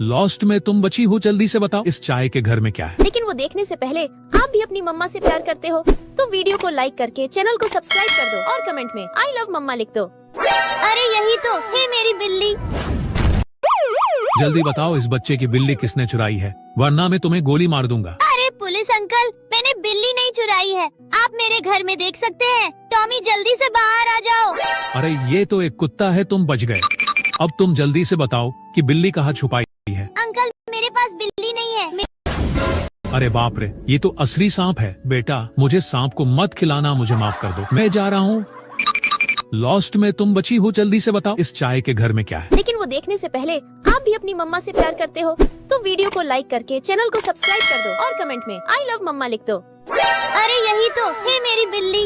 B: लॉस्ट में तुम बची हो, जल्दी से बताओ इस चाय के घर में क्या है।
C: लेकिन वो देखने से पहले आप भी अपनी मम्मा से प्यार करते हो तो वीडियो को लाइक करके चैनल को सब्सक्राइब कर दो और कमेंट में आई लव मम्मा लिख दो।
A: अरे यही तो है मेरी बिल्ली।
B: जल्दी बताओ इस बच्चे की बिल्ली किसने चुराई है, वरना मैं तुम्हें गोली मार दूंगा।
A: अरे पुलिस अंकल, मैंने बिल्ली नहीं चुराई है, आप मेरे घर में देख सकते हैं। टॉमी जल्दी से बाहर आ जाओ।
B: अरे ये तो एक कुत्ता है, तुम बच गए। अब तुम जल्दी से बताओ कि बिल्ली कहाँ छुपाई है।
A: अंकल मेरे पास बिल्ली नहीं है।
B: अरे बाप रे, ये तो असली सांप है। बेटा मुझे सांप को मत खिलाना, मुझे माफ कर दो, मैं जा रहा हूँ। लॉस्ट में तुम बची हो, जल्दी से बताओ इस चाय के घर में क्या है।
C: लेकिन वो देखने से पहले आप भी अपनी मम्मा से प्यार करते हो तो वीडियो को लाइक करके चैनल को सब्सक्राइब कर दो और कमेंट में आई लव मम्मा लिख दो।
A: अरे यही तो है मेरी बिल्ली।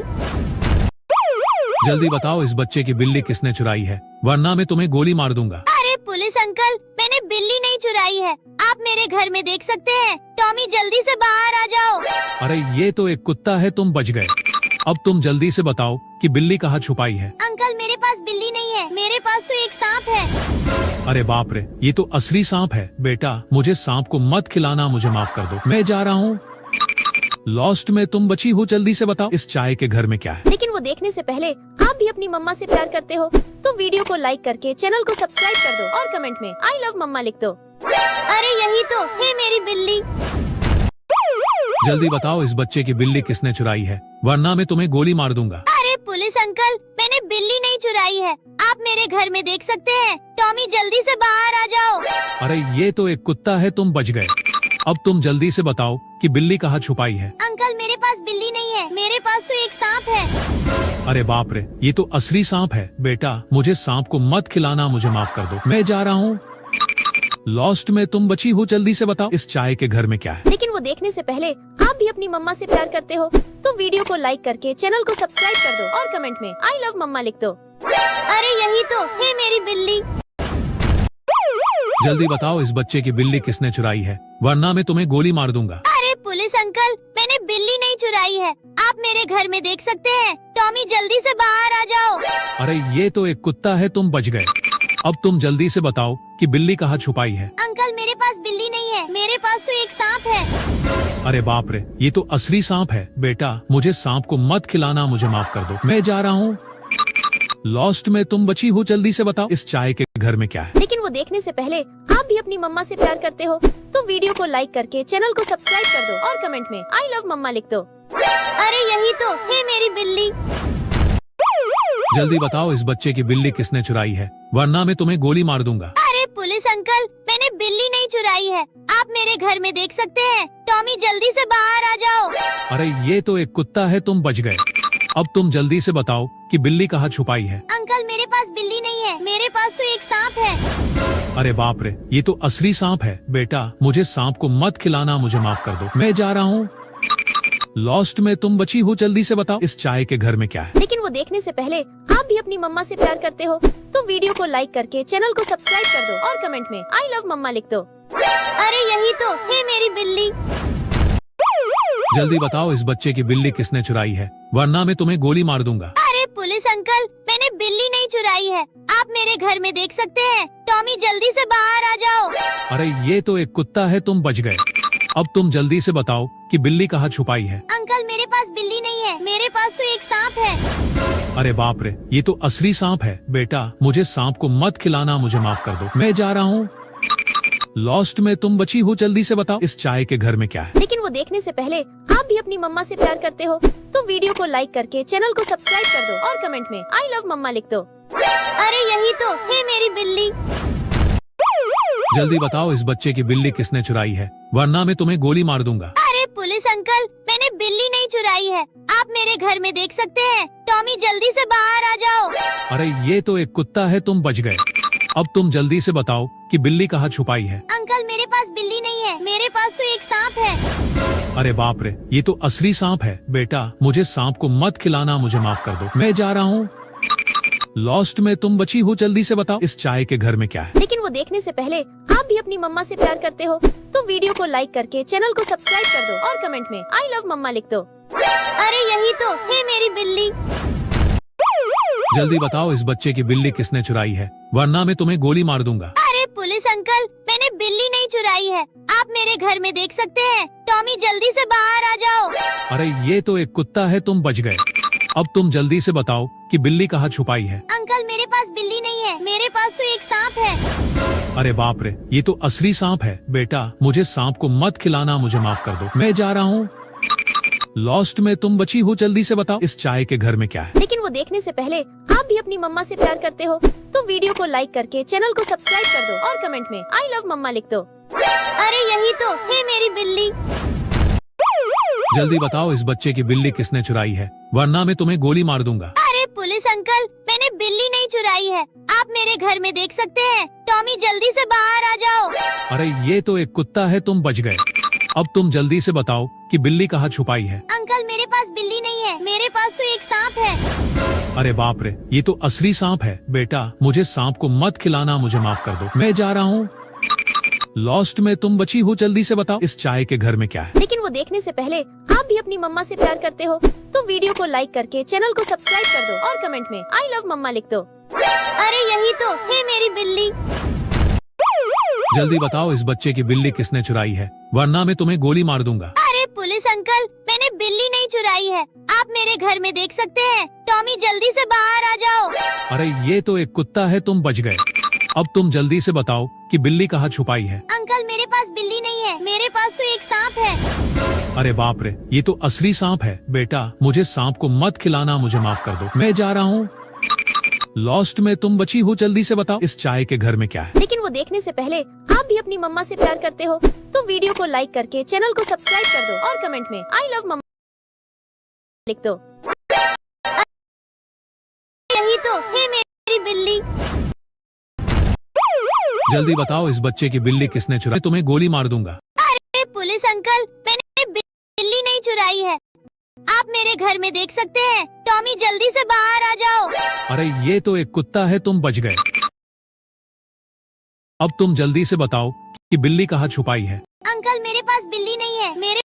B: जल्दी बताओ इस बच्चे की बिल्ली किसने चुराई है, वरना मैं तुम्हें गोली मार दूंगा।
A: अरे पुलिस अंकल, मैंने बिल्ली नहीं चुराई है, आप मेरे घर में देख सकते हैं। टॉमी जल्दी से बाहर आ जाओ।
B: अरे ये तो एक कुत्ता है, तुम बच गए। अब तुम जल्दी से बताओ कि बिल्ली कहाँ छुपाई है।
A: अंकल मेरे पास बिल्ली नहीं है, मेरे पास तो एक सांप है।
B: अरे बाप रे, ये तो असली सांप है। बेटा मुझे सांप को मत खिलाना, मुझे माफ कर दो, मैं जा रहा हूँ। लॉस्ट में तुम बची हो, जल्दी से बताओ इस चाय के घर में क्या है।
C: लेकिन वो देखने से पहले आप भी अपनी मम्मा से प्यार करते हो तो वीडियो को लाइक करके चैनल को सब्सक्राइब कर दो और कमेंट में आई लव मम्मा लिख दो।
A: अरे यही तो है मेरी बिल्ली।
B: जल्दी बताओ इस बच्चे की बिल्ली किसने चुराई है, वरना मैं तुम्हें गोली मार दूंगा।
A: अरे पुलिस अंकल, मैंने बिल्ली नहीं चुराई है, आप मेरे घर में देख सकते हैं। टॉमी जल्दी से बाहर आ जाओ।
B: अरे ये तो एक कुत्ता है, तुम बच गए। अब तुम जल्दी से बताओ कि बिल्ली कहाँ छुपाई है।
A: अंकल मेरे पास बिल्ली नहीं है, मेरे पास तो एक सांप है।
B: अरे बाप रे, ये तो असली सांप है। बेटा मुझे सांप को मत खिलाना, मुझे माफ कर दो, मैं जा रहा हूँ। लॉस्ट में तुम बची हो, जल्दी से बताओ इस चाय के घर में क्या है।
C: लेकिन वो देखने से पहले आप भी अपनी मम्मा से प्यार करते हो तो वीडियो को लाइक करके चैनल को सब्सक्राइब कर दो और कमेंट में आई लव मम्मा लिख दो।
A: अरे यही तो है मेरी बिल्ली।
B: जल्दी बताओ इस बच्चे की बिल्ली किसने चुराई है, वरना मैं तुम्हें गोली मार दूंगा।
A: अरे पुलिस अंकल, मैंने बिल्ली नहीं चुराई है, आप मेरे घर में देख सकते हैं। टॉमी जल्दी से बाहर आ जाओ।
B: अरे ये तो एक कुत्ता है, तुम बच गए। अब तुम जल्दी से बताओ कि बिल्ली कहाँ छुपाई है।
A: अंकल मेरे पास बिल्ली नहीं है, मेरे पास तो एक सांप है।
B: अरे बाप रे, ये तो असली सांप है। बेटा मुझे सांप को मत खिलाना, मुझे माफ कर दो, मैं जा रहा हूँ। लॉस्ट में तुम बची हो, जल्दी से बताओ इस चाय के घर में क्या है।
C: लेकिन वो देखने से पहले आप भी अपनी मम्मा से प्यार करते हो तो वीडियो को लाइक करके चैनल को सब्सक्राइब कर दो और कमेंट में आई लव मम्मा लिख दो।
A: अरे यही तो है मेरी बिल्ली।
B: जल्दी बताओ इस बच्चे की बिल्ली किसने चुराई है, वरना मैं तुम्हें गोली मार दूंगा।
A: अरे पुलिस अंकल, मैंने बिल्ली नहीं चुराई है, आप मेरे घर में देख सकते हैं। टॉमी जल्दी से बाहर आ जाओ।
B: अरे ये तो एक कुत्ता है, तुम बच गए। अब तुम जल्दी से बताओ कि बिल्ली कहाँ छुपाई है।
A: अंकल मेरे पास बिल्ली नहीं है, मेरे पास तो एक सांप है।
B: अरे बाप रे, ये तो असली सांप है। बेटा मुझे सांप को मत खिलाना, मुझे माफ कर दो, मैं जा रहा हूँ। लॉस्ट में तुम बची हो, जल्दी से बताओ इस चाय के घर में क्या है।
C: लेकिन वो देखने से पहले आप भी अपनी मम्मा से प्यार करते हो तो वीडियो को लाइक करके चैनल को सब्सक्राइब कर दो और कमेंट में आई लव मम्मा लिख दो।
A: अरे यही तो है मेरी बिल्ली।
B: जल्दी बताओ इस बच्चे की बिल्ली किसने चुराई है, वरना मैं तुम्हें गोली मार दूंगा।
A: अरे पुलिस अंकल, मैंने बिल्ली नहीं चुराई है, आप मेरे घर में देख सकते हैं। टॉमी जल्दी से बाहर आ जाओ।
B: अरे ये तो एक कुत्ता है, तुम बच गए। अब तुम जल्दी से बताओ कि बिल्ली कहाँ छुपाई है।
A: अंकल मेरे पास बिल्ली नहीं है, मेरे पास तो एक सांप है।
B: अरे बाप रे, ये तो असली सांप है। बेटा मुझे सांप को मत खिलाना, मुझे माफ कर दो, मैं जा रहा हूँ। लॉस्ट में तुम बची हो, जल्दी से बताओ इस चाय के घर में क्या है।
C: लेकिन वो देखने से पहले आप भी अपनी मम्मा से प्यार करते हो तो वीडियो को लाइक करके चैनल को सब्सक्राइब कर दो और कमेंट में आई लव मम्मा लिख दो।
A: अरे यही तो है मेरी बिल्ली।
B: जल्दी बताओ इस बच्चे की बिल्ली किसने चुराई है, वरना मैं तुम्हें गोली मार दूंगा।
A: अरे पुलिस अंकल, मैंने बिल्ली नहीं चुराई है, आप मेरे घर में देख सकते हैं। टॉमी जल्दी से बाहर आ जाओ।
B: अरे ये तो एक कुत्ता है, तुम बच गए। अब तुम जल्दी से बताओ कि बिल्ली कहाँ छुपाई है।
A: अंकल मेरे पास बिल्ली नहीं है, मेरे पास तो एक सांप है।
B: अरे बाप रे, ये तो असली सांप है। बेटा मुझे सांप को मत खिलाना, मुझे माफ कर दो, मैं जा रहा हूँ। लॉस्ट में तुम बची हो, जल्दी से बताओ इस चाय के घर में क्या है।
C: लेकिन वो देखने से पहले आप भी अपनी मम्मा से प्यार करते हो तो वीडियो को लाइक करके चैनल को सब्सक्राइब कर दो और कमेंट में आई लव मम्मा लिख दो।
A: अरे यही तो है मेरी बिल्ली।
B: जल्दी बताओ इस बच्चे की बिल्ली किसने चुराई है, वरना मैं तुम्हें गोली मार दूंगा।
A: अरे पुलिस अंकल, मैंने बिल्ली नहीं चुराई है, आप मेरे घर में देख सकते हैं। टॉमी जल्दी से बाहर आ जाओ।
B: अरे ये तो एक कुत्ता है, तुम बच गए। अब तुम जल्दी से बताओ कि बिल्ली कहाँ छुपाई है।
A: अंकल मेरे पास बिल्ली नहीं है, मेरे पास तो एक सांप है।
B: अरे बाप रे, ये तो असली सांप है। बेटा मुझे सांप को मत खिलाना, मुझे माफ कर दो, मैं जा रहा हूँ। लॉस्ट में तुम बची हो, जल्दी से बताओ इस चाय के घर में क्या है।
C: लेकिन वो देखने से पहले आप भी अपनी मम्मा से प्यार करते हो तो वीडियो को लाइक करके चैनल को सब्सक्राइब कर दो और कमेंट में आई लव मम्मा लिख दो।
A: अरे यही तो है मेरी बिल्ली।
B: जल्दी बताओ इस बच्चे की बिल्ली किसने चुराई है, वरना मैं तुम्हें गोली मार दूंगा।
A: अरे पुलिस अंकल, मैंने बिल्ली नहीं चुराई है, आप मेरे घर में देख सकते हैं। टॉमी जल्दी से बाहर आ जाओ।
B: अरे ये तो एक कुत्ता है, तुम बच गए। अब तुम जल्दी से बताओ कि बिल्ली कहाँ छुपाई है।
A: अंकल मेरे पास बिल्ली नहीं है, मेरे पास तो एक सांप है।
B: अरे बाप रे, ये तो असली सांप है। बेटा मुझे सांप को मत खिलाना, मुझे माफ कर दो, मैं जा रहा हूँ। लॉस्ट में तुम बची हो, जल्दी से बताओ इस चाय के घर में क्या है।
C: लेकिन वो देखने से पहले आप भी अपनी मम्मा से प्यार करते हो तो वीडियो को लाइक करके चैनल को सब्सक्राइब कर दो और कमेंट में आई लव मम्मा लिख दो।
A: अरे यही तो है मेरी बिल्ली।
B: जल्दी बताओ इस बच्चे की बिल्ली किसने चुराई है, वरना मैं तुम्हें गोली मार दूंगा।
A: अरे पुलिस अंकल, मैंने बिल्ली नहीं चुराई है, आप मेरे घर में देख सकते हैं। टॉमी जल्दी से बाहर आ जाओ।
B: अरे ये तो एक कुत्ता है, तुम बच गए। अब तुम जल्दी से बताओ कि बिल्ली कहाँ छुपाई है।
A: अंकल मेरे पास बिल्ली नहीं है, मेरे पास तो एक सांप है।
B: अरे बाप रे, ये तो असली सांप है। बेटा मुझे सांप को मत खिलाना, मुझे माफ कर दो, मैं जा रहा हूँ। लॉस्ट में तुम बची हो, जल्दी से बताओ इस चाय के घर में क्या है।
C: लेकिन वो देखने से पहले आप भी अपनी मम्मा से प्यार करते हो तो वीडियो को लाइक करके चैनल को सब्सक्राइब कर दो और कमेंट में आई लव मम्मा लिख दो।
A: यही तो है मेरी बिल्ली।
B: जल्दी बताओ इस बच्चे की बिल्ली किसने चुराई, तुम्हें गोली मार दूंगा।
A: अरे पुलिस अंकल, मैंने बिल्ली नहीं चुराई है, आप मेरे घर में देख सकते हैं। टॉमी जल्दी से बाहर आ जाओ।
B: अरे ये तो एक कुत्ता है, तुम बच गए। अब तुम जल्दी से बताओ कि बिल्ली कहाँ छुपाई है।
A: अंकल मेरे पास बिल्ली नहीं है, मेरे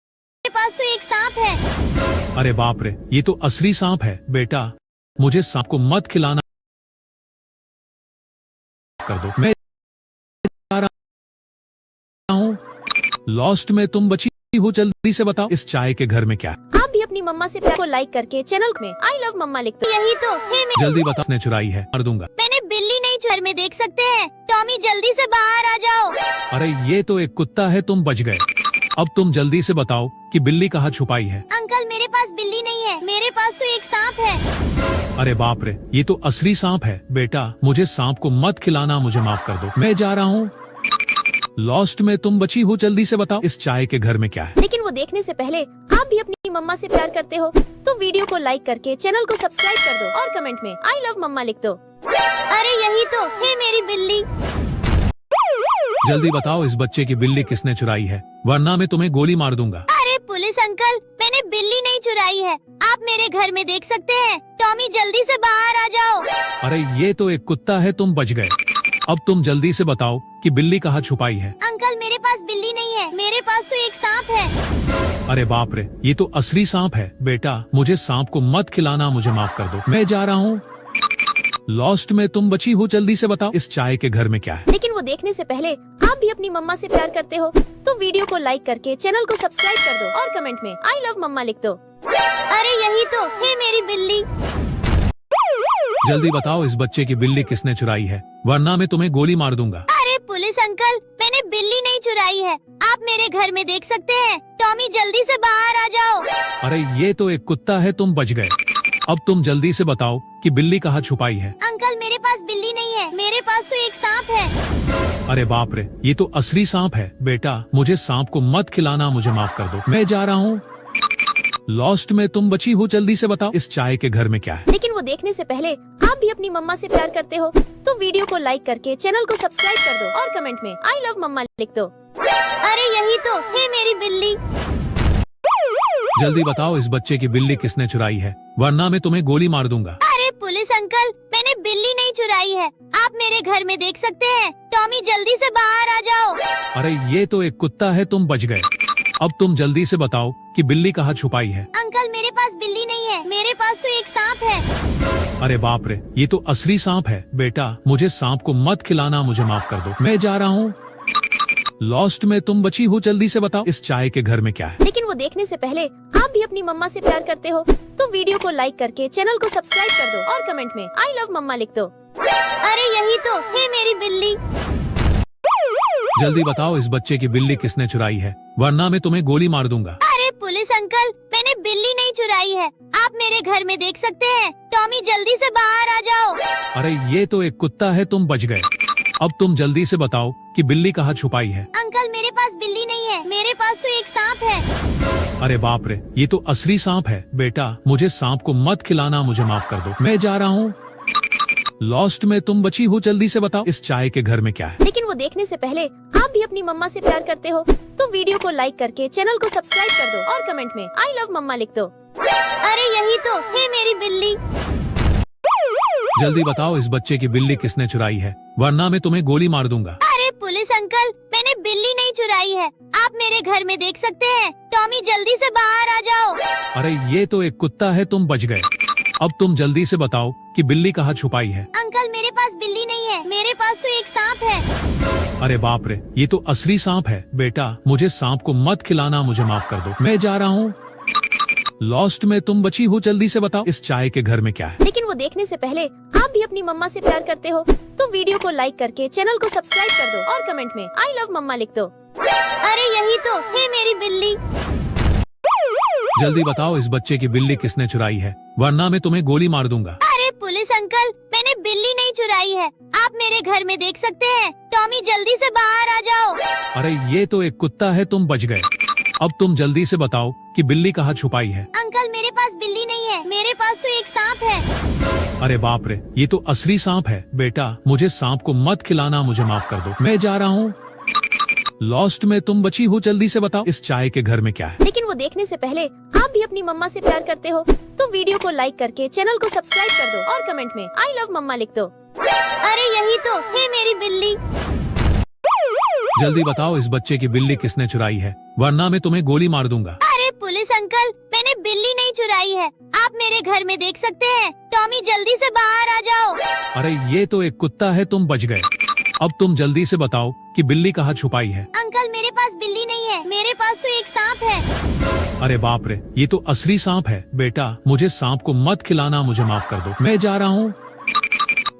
A: पास तो एक सांप है।
B: अरे बाप रे, ये तो असली सांप है। बेटा मुझे सांप को मत खिलाना कर दो, मैं जा रहा हूँ। लॉस्ट में तुम बची हो, जल्दी से बताओ इस चाय के घर में क्या है।
C: आप भी अपनी मम्मा से प्यार को लाइक करके चैनल में आई लव मम्मा लिख दो।
A: यही तो है
B: जल्दी बताओ किसने चुराई है, मार दूंगा।
A: मैंने बिल्ली नहीं घर में देख सकते हैं। टॉमी जल्दी से बाहर आ जाओ।
B: अरे ये तो एक कुत्ता है, तुम बच गए। अब तुम जल्दी से बताओ कि बिल्ली कहाँ छुपाई है।
A: अंकल मेरे पास बिल्ली नहीं है, मेरे पास तो एक सांप है।
B: अरे बाप रे, ये तो असली सांप है। बेटा मुझे सांप को मत खिलाना, मुझे माफ कर दो, मैं जा रहा हूँ। लॉस्ट में तुम बची हो, जल्दी से बताओ इस चाय के घर में क्या है।
C: लेकिन वो देखने से पहले आप भी अपनी मम्मा से प्यार करते हो तो वीडियो को लाइक करके चैनल को सब्सक्राइब कर दो और कमेंट में आई लव मम्मा लिख दो।
A: अरे यही तो है मेरी बिल्ली।
B: जल्दी बताओ इस बच्चे की बिल्ली किसने चुराई है, वरना मैं तुम्हें गोली मार दूंगा।
A: अरे पुलिस अंकल, मैंने बिल्ली नहीं चुराई है, आप मेरे घर में देख सकते हैं। टॉमी जल्दी से बाहर आ जाओ।
B: अरे ये तो एक कुत्ता है, तुम बच गए। अब तुम जल्दी से बताओ कि बिल्ली कहाँ छुपाई है।
A: अंकल मेरे पास बिल्ली नहीं है, मेरे पास तो एक सांप है।
B: अरे बाप रे, ये तो असली सांप है। बेटा मुझे सांप को मत खिलाना, मुझे माफ कर दो, मैं जा रहा हूँ। लॉस्ट में तुम बची हो, जल्दी से बताओ इस चाय के घर में क्या है।
C: लेकिन वो देखने से पहले आप भी अपनी मम्मा से प्यार करते हो तो वीडियो को लाइक करके चैनल को सब्सक्राइब कर दो और कमेंट में आई लव मम्मा लिख दो।
A: अरे यही तो है मेरी बिल्ली।
B: जल्दी बताओ इस बच्चे की बिल्ली किसने चुराई है, वरना मैं तुम्हें गोली मार दूंगा।
A: अरे पुलिस अंकल, मैंने बिल्ली नहीं चुराई है, आप मेरे घर में देख सकते हैं। टॉमी जल्दी से बाहर आ जाओ।
B: अरे ये तो एक कुत्ता है, तुम बच गए। अब तुम जल्दी से बताओ कि बिल्ली कहाँ छुपाई है।
A: अंकल मेरे पास बिल्ली नहीं है, मेरे पास तो एक सांप है।
B: अरे बाप रे, ये तो असली सांप है। बेटा मुझे सांप को मत खिलाना, मुझे माफ कर दो, मैं जा रहा हूँ। लॉस्ट में तुम बची हो, जल्दी से बताओ इस चाय के घर में क्या है।
C: लेकिन वो देखने से पहले आप भी अपनी मम्मा से प्यार करते हो तो वीडियो को लाइक करके चैनल को सब्सक्राइब कर दो और कमेंट में आई लव मम्मा लिख दो।
A: अरे यही तो है मेरी बिल्ली।
B: जल्दी बताओ इस बच्चे की बिल्ली किसने चुराई है, वरना मैं तुम्हें गोली मार दूंगा।
A: अरे पुलिस अंकल, मैंने बिल्ली नहीं चुराई है, आप मेरे घर में देख सकते हैं। टॉमी जल्दी से बाहर आ जाओ।
B: अरे ये तो एक कुत्ता है, तुम बच गए। अब तुम जल्दी से बताओ कि बिल्ली कहाँ छुपाई है।
A: अंकल मेरे पास बिल्ली नहीं है, मेरे पास तो एक सांप है।
B: अरे बाप रे, ये तो असली सांप है। बेटा मुझे सांप को मत खिलाना, मुझे माफ कर दो, मैं जा रहा हूँ। लॉस्ट में तुम बची हो, जल्दी से बताओ इस चाय के घर में क्या है।
C: लेकिन वो देखने से पहले आप भी अपनी मम्मा से प्यार करते हो तो वीडियो को लाइक करके चैनल को सब्सक्राइब कर दो और कमेंट में आई लव मम्मा लिख दो।
A: अरे यही तो है मेरी बिल्ली।
B: जल्दी बताओ इस बच्चे की बिल्ली किसने चुराई है, वरना मैं तुम्हें गोली मार दूंगा।
A: अरे पुलिस अंकल, मैंने बिल्ली नहीं चुराई है, आप मेरे घर में देख सकते हैं। टॉमी जल्दी से बाहर आ जाओ।
B: अरे ये तो एक कुत्ता है, तुम बच गए। अब तुम जल्दी से बताओ कि बिल्ली कहाँ छुपाई है।
A: अंकल मेरे पास बिल्ली नहीं है, मेरे पास तो एक सांप है।
B: अरे बाप रे, ये तो असली सांप है। बेटा मुझे सांप को मत खिलाना, मुझे माफ कर दो, मैं जा रहा हूँ। लॉस्ट में तुम बची हो, जल्दी से बताओ इस चाय के घर में क्या है।
C: लेकिन वो देखने से पहले आप भी अपनी मम्मा से प्यार करते हो तो वीडियो को लाइक करके चैनल को सब्सक्राइब कर दो और कमेंट में आई लव मम्मा लिख दो।
A: अरे यही तो है मेरी बिल्ली।
B: जल्दी बताओ इस बच्चे की बिल्ली किसने चुराई है, वरना मैं तुम्हें गोली मार दूंगा।
A: अरे पुलिस अंकल, मैंने बिल्ली नहीं चुराई है, आप मेरे घर में देख सकते हैं। टॉमी जल्दी से बाहर आ जाओ।
B: अरे ये तो एक कुत्ता है, तुम बच गए। अब तुम जल्दी से बताओ कि बिल्ली कहाँ छुपाई है।
A: अंकल मेरे पास बिल्ली नहीं है, मेरे पास तो एक सांप है।
B: अरे बाप रे, ये तो असली सांप है। बेटा मुझे सांप को मत खिलाना, मुझे माफ कर दो, मैं जा रहा हूँ। लॉस्ट में तुम बची हो, जल्दी से बताओ इस चाय के घर में क्या है।
C: लेकिन वो देखने से पहले आप भी अपनी मम्मा से प्यार करते हो तो वीडियो को लाइक करके चैनल को सब्सक्राइब कर दो और कमेंट में आई लव मम्मा लिख दो।
A: अरे यही तो है मेरी बिल्ली।
B: जल्दी बताओ इस बच्चे की बिल्ली किसने चुराई है, वरना मैं तुम्हें गोली मार दूंगा।
A: अरे पुलिस अंकल, मैंने बिल्ली नहीं चुराई है, आप मेरे घर में देख सकते हैं। टॉमी जल्दी से बाहर आ जाओ।
B: अरे ये तो एक कुत्ता है, तुम बच गए। अब तुम जल्दी से बताओ कि बिल्ली कहाँ छुपाई है।
A: अंकल मेरे पास बिल्ली नहीं है, मेरे पास तो एक सांप है।
B: अरे बाप रे, ये तो असली सांप है। बेटा मुझे सांप को मत खिलाना, मुझे माफ कर दो, मैं जा रहा हूँ। लॉस्ट में तुम बची हो, जल्दी से बताओ इस चाय के घर में क्या है।
C: लेकिन वो देखने से पहले आप भी अपनी मम्मा से प्यार करते हो तो वीडियो को लाइक करके चैनल को सब्सक्राइब कर दो और कमेंट में आई लव मम्मा लिख दो।
A: अरे यही तो है मेरी बिल्ली।
B: जल्दी बताओ इस बच्चे की बिल्ली किसने चुराई है, वरना मैं तुम्हें गोली मार दूंगा।
A: अरे पुलिस अंकल, मैंने बिल्ली नहीं चुराई है, आप मेरे घर में देख सकते हैं। टॉमी जल्दी से बाहर आ जाओ।
B: अरे ये तो एक कुत्ता है, तुम बच गए। अब तुम जल्दी से बताओ कि बिल्ली कहाँ छुपाई है।
A: अंकल मेरे पास बिल्ली नहीं है, मेरे पास तो एक सांप है।
B: अरे बाप रे, ये तो असली सांप है। बेटा मुझे सांप को मत खिलाना, मुझे माफ कर दो, मैं जा रहा हूँ।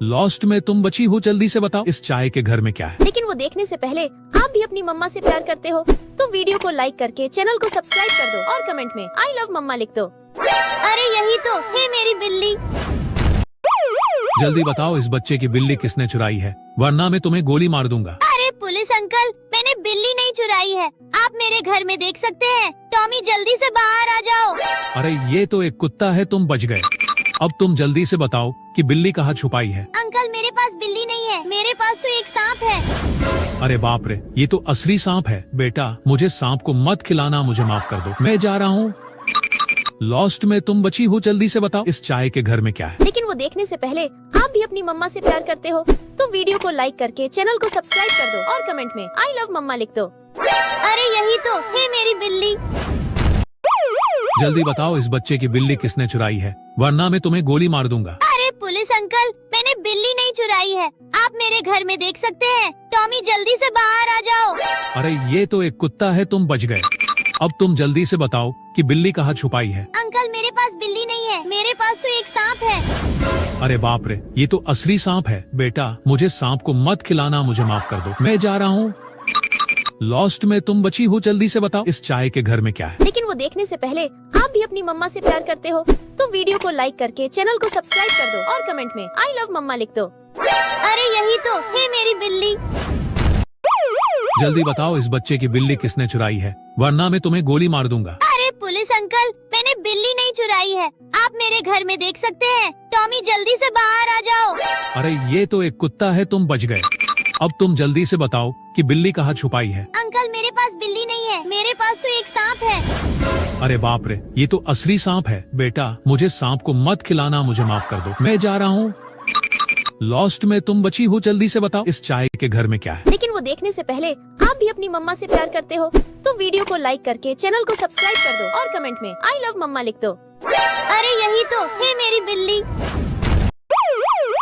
B: लॉस्ट में तुम बची हो, जल्दी से बताओ इस चाय के घर में क्या है।
C: लेकिन वो देखने से पहले आप भी अपनी मम्मा से प्यार करते हो तो वीडियो को लाइक करके चैनल को सब्सक्राइब कर दो और कमेंट में आई लव मम्मा लिख दो।
A: अरे यही तो है मेरी बिल्ली।
B: जल्दी बताओ इस बच्चे की बिल्ली किसने चुराई है, वरना मैं तुम्हें गोली मार दूंगा।
A: अरे पुलिस अंकल, मैंने बिल्ली नहीं चुराई है, आप मेरे घर में देख सकते हैं। टॉमी जल्दी से बाहर आ जाओ।
B: अरे ये तो एक कुत्ता है, तुम बच गए। अब तुम जल्दी से बताओ कि बिल्ली कहाँ छुपाई है।
A: अंकल मेरे पास बिल्ली नहीं है, मेरे पास तो एक सांप है।
B: अरे बाप रे, ये तो असली सांप है। बेटा मुझे सांप को मत खिलाना, मुझे माफ कर दो, मैं जा रहा हूँ। लॉस्ट में तुम बची हो, जल्दी से बताओ इस चाय के घर में क्या है।
C: लेकिन वो देखने से पहले आप भी अपनी मम्मा से प्यार करते हो तो वीडियो को लाइक करके चैनल को सब्सक्राइब कर दो और कमेंट में आई लव मम्मा लिख दो।
A: अरे यही तो है मेरी बिल्ली।
B: जल्दी बताओ इस बच्चे की बिल्ली किसने चुराई है, वरना मैं तुम्हें गोली मार दूंगा।
A: अरे पुलिस अंकल, मैंने बिल्ली नहीं चुराई है, आप मेरे घर में देख सकते हैं। टॉमी जल्दी से बाहर आ जाओ।
B: अरे ये तो एक कुत्ता है, तुम बच गए। अब तुम जल्दी से बताओ कि बिल्ली कहाँ छुपाई है।
A: अंकल मेरे पास बिल्ली नहीं है, मेरे पास तो एक सांप है।
B: अरे बाप रे, ये तो असली सांप है। बेटा मुझे सांप को मत खिलाना, मुझे माफ कर दो, मैं जा रहा हूँ। लॉस्ट में तुम बची हो, जल्दी से बताओ इस चाय के घर में क्या है।
C: लेकिन वो देखने से पहले आप भी अपनी मम्मा से प्यार करते हो तो वीडियो को लाइक करके चैनल को सब्सक्राइब कर दो और कमेंट में आई लव मम्मा लिख दो।
A: अरे यही तो है मेरी बिल्ली।
B: जल्दी बताओ इस बच्चे की बिल्ली किसने चुराई है, वरना मैं तुम्हें गोली मार दूंगा।
A: अरे पुलिस अंकल, मैंने बिल्ली नहीं चुराई है, आप मेरे घर में देख सकते हैं। टॉमी जल्दी से बाहर आ जाओ।
B: अरे ये तो एक कुत्ता है, तुम बच गए। अब तुम जल्दी से बताओ कि बिल्ली कहाँ छुपाई है।
A: अंकल मेरे पास बिल्ली नहीं है, मेरे पास तो एक सांप है।
B: अरे बाप रे, ये तो असली सांप है। बेटा मुझे सांप को मत खिलाना, मुझे माफ कर दो, मैं जा रहा हूँ। लॉस्ट में तुम बची हो, जल्दी से बताओ इस चाय के घर में क्या है।
C: लेकिन वो देखने से पहले आप भी अपनी मम्मा से प्यार करते हो तो वीडियो को लाइक करके चैनल को सब्सक्राइब कर दो और कमेंट में आई लव मम्मा लिख दो।
A: अरे यही तो है मेरी बिल्ली।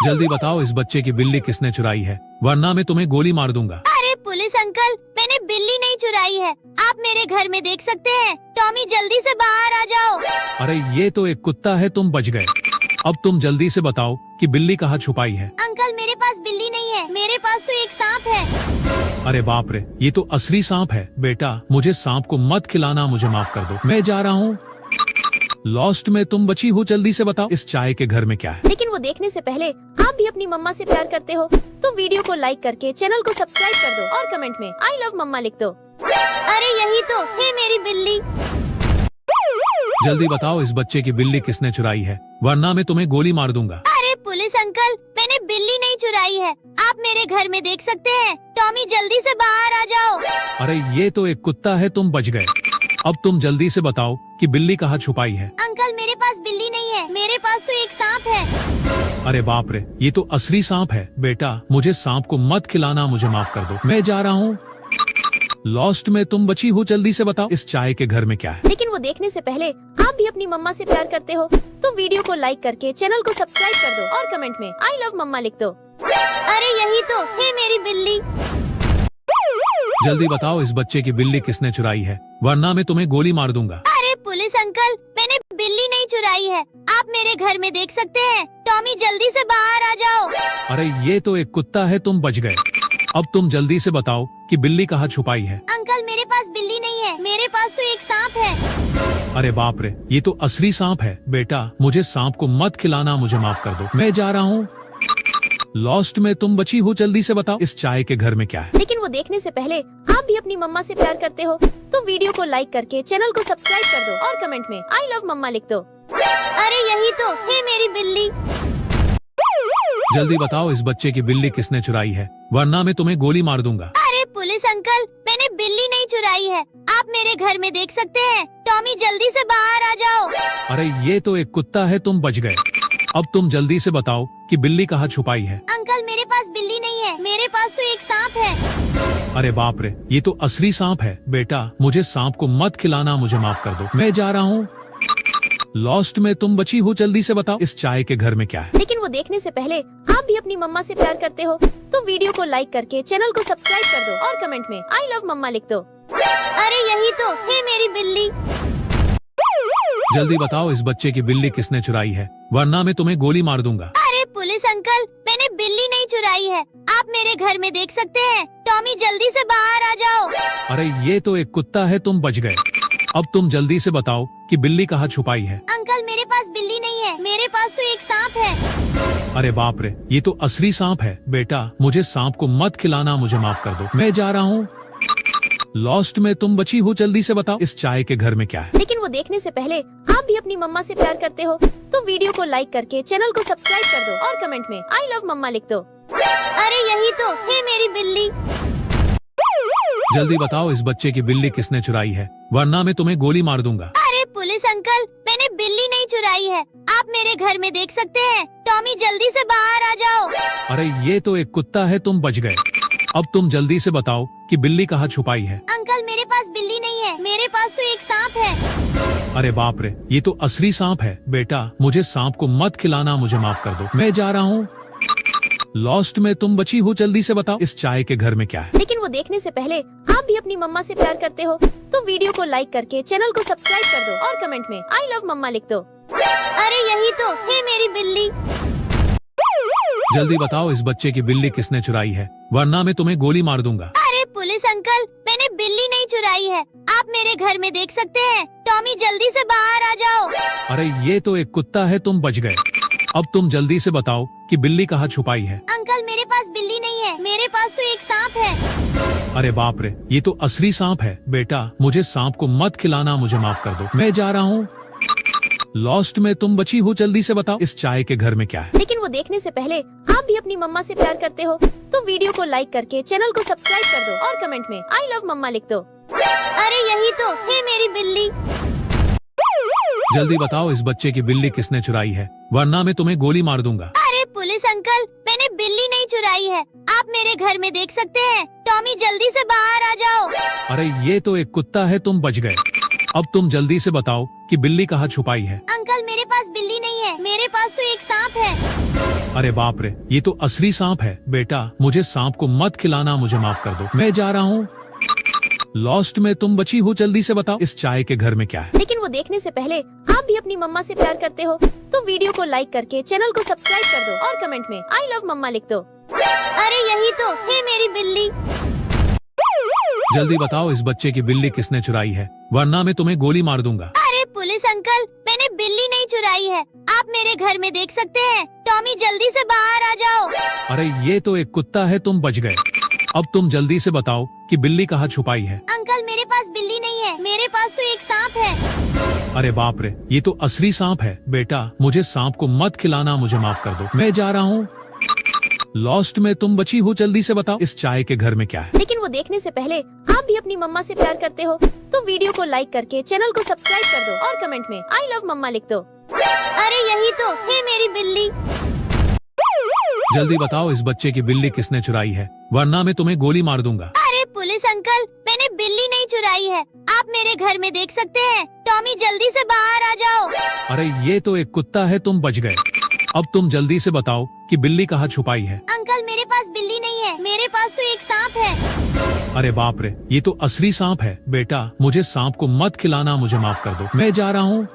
B: जल्दी बताओ इस बच्चे की बिल्ली किसने चुराई है, वरना मैं तुम्हें गोली मार दूंगा।
A: अरे पुलिस अंकल, मैंने बिल्ली नहीं चुराई है, आप मेरे घर में देख सकते हैं। टॉमी जल्दी से बाहर आ जाओ।
B: अरे ये तो एक कुत्ता है, तुम बच गए। अब तुम जल्दी से बताओ कि बिल्ली कहाँ छुपाई है।
A: अंकल मेरे पास बिल्ली नहीं है, मेरे पास तो एक सांप है।
B: अरे बाप रे, ये तो असली सांप है। बेटा मुझे सांप को मत खिलाना, मुझे माफ कर दो, मैं जा रहा हूँ। लॉस्ट में तुम बची हो, जल्दी से बताओ इस चाय के घर में क्या है।
C: लेकिन वो देखने से पहले आप भी अपनी मम्मा से प्यार करते हो तो वीडियो को लाइक करके चैनल को सब्सक्राइब कर दो और कमेंट में आई लव मम्मा लिख दो।
A: अरे यही तो है मेरी बिल्ली।
B: जल्दी बताओ इस बच्चे की बिल्ली किसने चुराई है, वरना मैं तुम्हें गोली मार दूंगा।
A: अरे पुलिस अंकल, मैंने बिल्ली नहीं चुराई है, आप मेरे घर में देख सकते हैं। टॉमी जल्दी से बाहर आ जाओ।
B: अरे ये तो एक कुत्ता है, तुम बच गए। अब तुम जल्दी से बताओ कि बिल्ली कहाँ छुपाई है।
A: अंकल मेरे पास बिल्ली नहीं है, मेरे पास तो एक सांप है।
B: अरे बाप रे, ये तो असली सांप है। बेटा मुझे सांप को मत खिलाना, मुझे माफ कर दो, मैं जा रहा हूँ। लॉस्ट में तुम बची हो, जल्दी से बताओ इस चाय के घर में क्या है।
C: लेकिन वो देखने से पहले आप भी अपनी मम्मा से प्यार करते हो तो वीडियो को लाइक करके चैनल को सब्सक्राइब कर दो और कमेंट में आई लव मम्मा लिख दो।
A: अरे यही तो है मेरी बिल्ली।
B: जल्दी बताओ इस बच्चे की बिल्ली किसने चुराई है, वरना मैं तुम्हें गोली मार दूंगा।
A: अरे पुलिस अंकल, मैंने बिल्ली नहीं चुराई है, आप मेरे घर में देख सकते हैं। टॉमी जल्दी से बाहर आ जाओ।
B: अरे ये तो एक कुत्ता है, तुम बच गए। अब तुम जल्दी से बताओ कि बिल्ली कहाँ छुपाई है।
A: अंकल मेरे पास बिल्ली नहीं है, मेरे पास तो एक सांप है।
B: अरे बाप रे, ये तो असली सांप है। बेटा मुझे सांप को मत खिलाना, मुझे माफ कर दो, मैं जा रहा हूँ। लॉस्ट में तुम बची हो, जल्दी से बताओ इस चाय के घर में क्या है।
C: लेकिन वो देखने से पहले आप भी अपनी मम्मा से प्यार करते हो तो वीडियो को लाइक करके चैनल को सब्सक्राइब कर दो और कमेंट में आई लव मम्मा लिख दो।
A: अरे यही तो है मेरी बिल्ली।
B: जल्दी बताओ इस बच्चे की बिल्ली किसने चुराई है, वरना मैं तुम्हें गोली मार दूंगा।
A: अरे पुलिस अंकल, मैंने बिल्ली नहीं चुराई है, आप मेरे घर में देख सकते हैं। टॉमी जल्दी से बाहर आ जाओ।
B: अरे ये तो एक कुत्ता है, तुम बच गए। अब तुम जल्दी से बताओ कि बिल्ली कहाँ छुपाई है।
A: अंकल मेरे पास बिल्ली नहीं है, मेरे पास तो एक सांप है।
B: अरे बाप रे, ये तो असली सांप है। बेटा मुझे सांप को मत खिलाना, मुझे माफ कर दो, मैं जा रहा हूँ। लॉस्ट में तुम बची हो, जल्दी से बताओ इस चाय के घर में क्या है।
C: लेकिन वो देखने से पहले आप भी अपनी मम्मा से प्यार करते हो तो वीडियो को लाइक करके चैनल को सब्सक्राइब कर दो और कमेंट में आई लव मम्मा लिख दो।
A: अरे यही तो है मेरी बिल्ली।
B: जल्दी बताओ इस बच्चे की बिल्ली किसने चुराई है, वरना मैं तुम्हें गोली मार दूंगा।
A: अरे पुलिस अंकल, मैंने बिल्ली नहीं चुराई है, आप मेरे घर में देख सकते हैं। टॉमी जल्दी से बाहर आ जाओ।
B: अरे ये तो एक कुत्ता है, तुम बच गए। अब तुम जल्दी से बताओ कि बिल्ली कहाँ छुपाई है।
A: अंकल मेरे पास बिल्ली नहीं है, मेरे पास तो एक सांप है।
B: अरे बाप रे, ये तो असली सांप है। बेटा मुझे सांप को मत खिलाना, मुझे माफ कर दो, मैं जा रहा हूँ। लॉस्ट में तुम बची हो, जल्दी से बताओ इस चाय के घर में क्या है।
C: लेकिन वो देखने से पहले आप भी अपनी मम्मा से प्यार करते हो तो वीडियो को लाइक करके चैनल को सब्सक्राइब कर दो और कमेंट में आई लव मम्मा लिख दो।
A: अरे यही तो है मेरी बिल्ली।
B: जल्दी बताओ इस बच्चे की बिल्ली किसने चुराई है, वरना मैं तुम्हें गोली मार दूंगा।
A: अरे पुलिस अंकल, मैंने बिल्ली नहीं चुराई है, आप मेरे घर में देख सकते हैं। टॉमी जल्दी से बाहर आ जाओ।
B: अरे ये तो एक कुत्ता है, तुम बच गए। अब तुम जल्दी से बताओ कि बिल्ली कहाँ छुपाई है।
A: अंकल मेरे पास बिल्ली नहीं है, मेरे पास तो एक सांप है।
B: अरे बाप रे, ये तो असली सांप है। बेटा मुझे सांप को मत खिलाना, मुझे माफ कर दो, मैं जा रहा हूँ। लॉस्ट में तुम बची हो, जल्दी से बताओ इस चाय के घर में क्या है।
C: लेकिन वो देखने से पहले आप भी अपनी मम्मा से प्यार करते हो तो वीडियो को लाइक करके चैनल को सब्सक्राइब कर दो और कमेंट में आई लव मम्मा लिख दो।
A: अरे यही तो है मेरी बिल्ली।
B: जल्दी बताओ इस बच्चे की बिल्ली किसने चुराई है, वरना मैं तुम्हें गोली मार दूंगा।
A: अरे पुलिस अंकल, मैंने बिल्ली नहीं चुराई है, आप मेरे घर में देख सकते हैं। टॉमी जल्दी से बाहर आ जाओ।
B: अरे ये तो एक कुत्ता है, तुम बच गए। अब तुम जल्दी से बताओ कि बिल्ली कहाँ छुपाई है।
A: अंकल मेरे पास बिल्ली नहीं है, मेरे पास तो एक सांप है।
B: अरे बाप रे, ये तो असली सांप है। बेटा मुझे सांप को मत खिलाना, मुझे माफ कर दो, मैं जा रहा हूँ। लॉस्ट में तुम बची हो, जल्दी से बताओ इस चाय के घर में क्या है।
C: लेकिन वो देखने से पहले आप भी अपनी मम्मा से प्यार करते हो तो वीडियो को लाइक करके चैनल को सब्सक्राइब कर दो और कमेंट में आई लव मम्मा लिख दो।
A: अरे यही तो है मेरी बिल्ली।
B: जल्दी बताओ इस बच्चे की बिल्ली किसने चुराई है, वरना मैं तुम्हें गोली मार दूंगा।
A: अरे पुलिस अंकल, मैंने बिल्ली नहीं चुराई है, आप मेरे घर में देख सकते हैं। टॉमी जल्दी से बाहर आ जाओ।
B: अरे ये तो एक कुत्ता है, तुम बच गए। अब तुम जल्दी से बताओ कि बिल्ली कहाँ छुपाई है।
A: अंकल मेरे पास बिल्ली नहीं है, मेरे पास तो एक सांप है।
B: अरे बाप रे, ये तो असली सांप है। बेटा मुझे सांप को मत खिलाना, मुझे माफ कर दो, मैं जा रहा हूँ। लॉस्ट में तुम बची हो, जल्दी से बताओ इस चाय के घर में क्या है।
C: लेकिन वो देखने से पहले आप भी अपनी मम्मा से प्यार करते हो तो वीडियो को लाइक करके चैनल को सब्सक्राइब कर दो और कमेंट में आई लव मम्मा लिख दो।
A: अरे यही तो है मेरी बिल्ली।
B: जल्दी बताओ इस बच्चे की बिल्ली किसने चुराई है, वरना मैं तुम्हें गोली मार दूंगा।
A: अरे पुलिस अंकल, मैंने बिल्ली नहीं चुराई है, आप मेरे घर में देख सकते हैं। टॉमी जल्दी से बाहर आ जाओ।
B: अरे ये तो एक कुत्ता है, तुम बच गए। अब तुम जल्दी से बताओ कि बिल्ली कहाँ छुपाई है।
A: अंकल मेरे पास बिल्ली नहीं है, मेरे पास तो एक सांप है।
B: अरे बाप रे, ये तो असली सांप है। बेटा मुझे सांप को मत खिलाना, मुझे माफ कर दो, मैं जा रहा हूँ। लॉस्ट में तुम बची हो, जल्दी से बताओ इस चाय के घर में क्या है।
C: लेकिन वो देखने से पहले आप भी अपनी मम्मा से प्यार करते हो तो वीडियो को लाइक करके चैनल को सब्सक्राइब कर दो और कमेंट में आई लव मम्मा लिख दो।
A: अरे यही तो है मेरी बिल्ली।
B: जल्दी बताओ इस बच्चे की बिल्ली किसने चुराई है, वरना मैं तुम्हें गोली मार दूंगा।
A: अरे पुलिस अंकल, मैंने बिल्ली नहीं चुराई है, आप मेरे घर में देख सकते हैं। टॉमी जल्दी से बाहर आ जाओ।
B: अरे ये तो एक कुत्ता है, तुम बच गए। अब तुम जल्दी से बताओ कि बिल्ली कहाँ छुपाई है।
A: अंकल मेरे पास बिल्ली नहीं है, मेरे पास तो एक सांप है।
B: अरे बाप रे, ये तो असली सांप है। बेटा मुझे सांप को मत खिलाना, मुझे माफ कर दो, मैं जा रहा हूँ।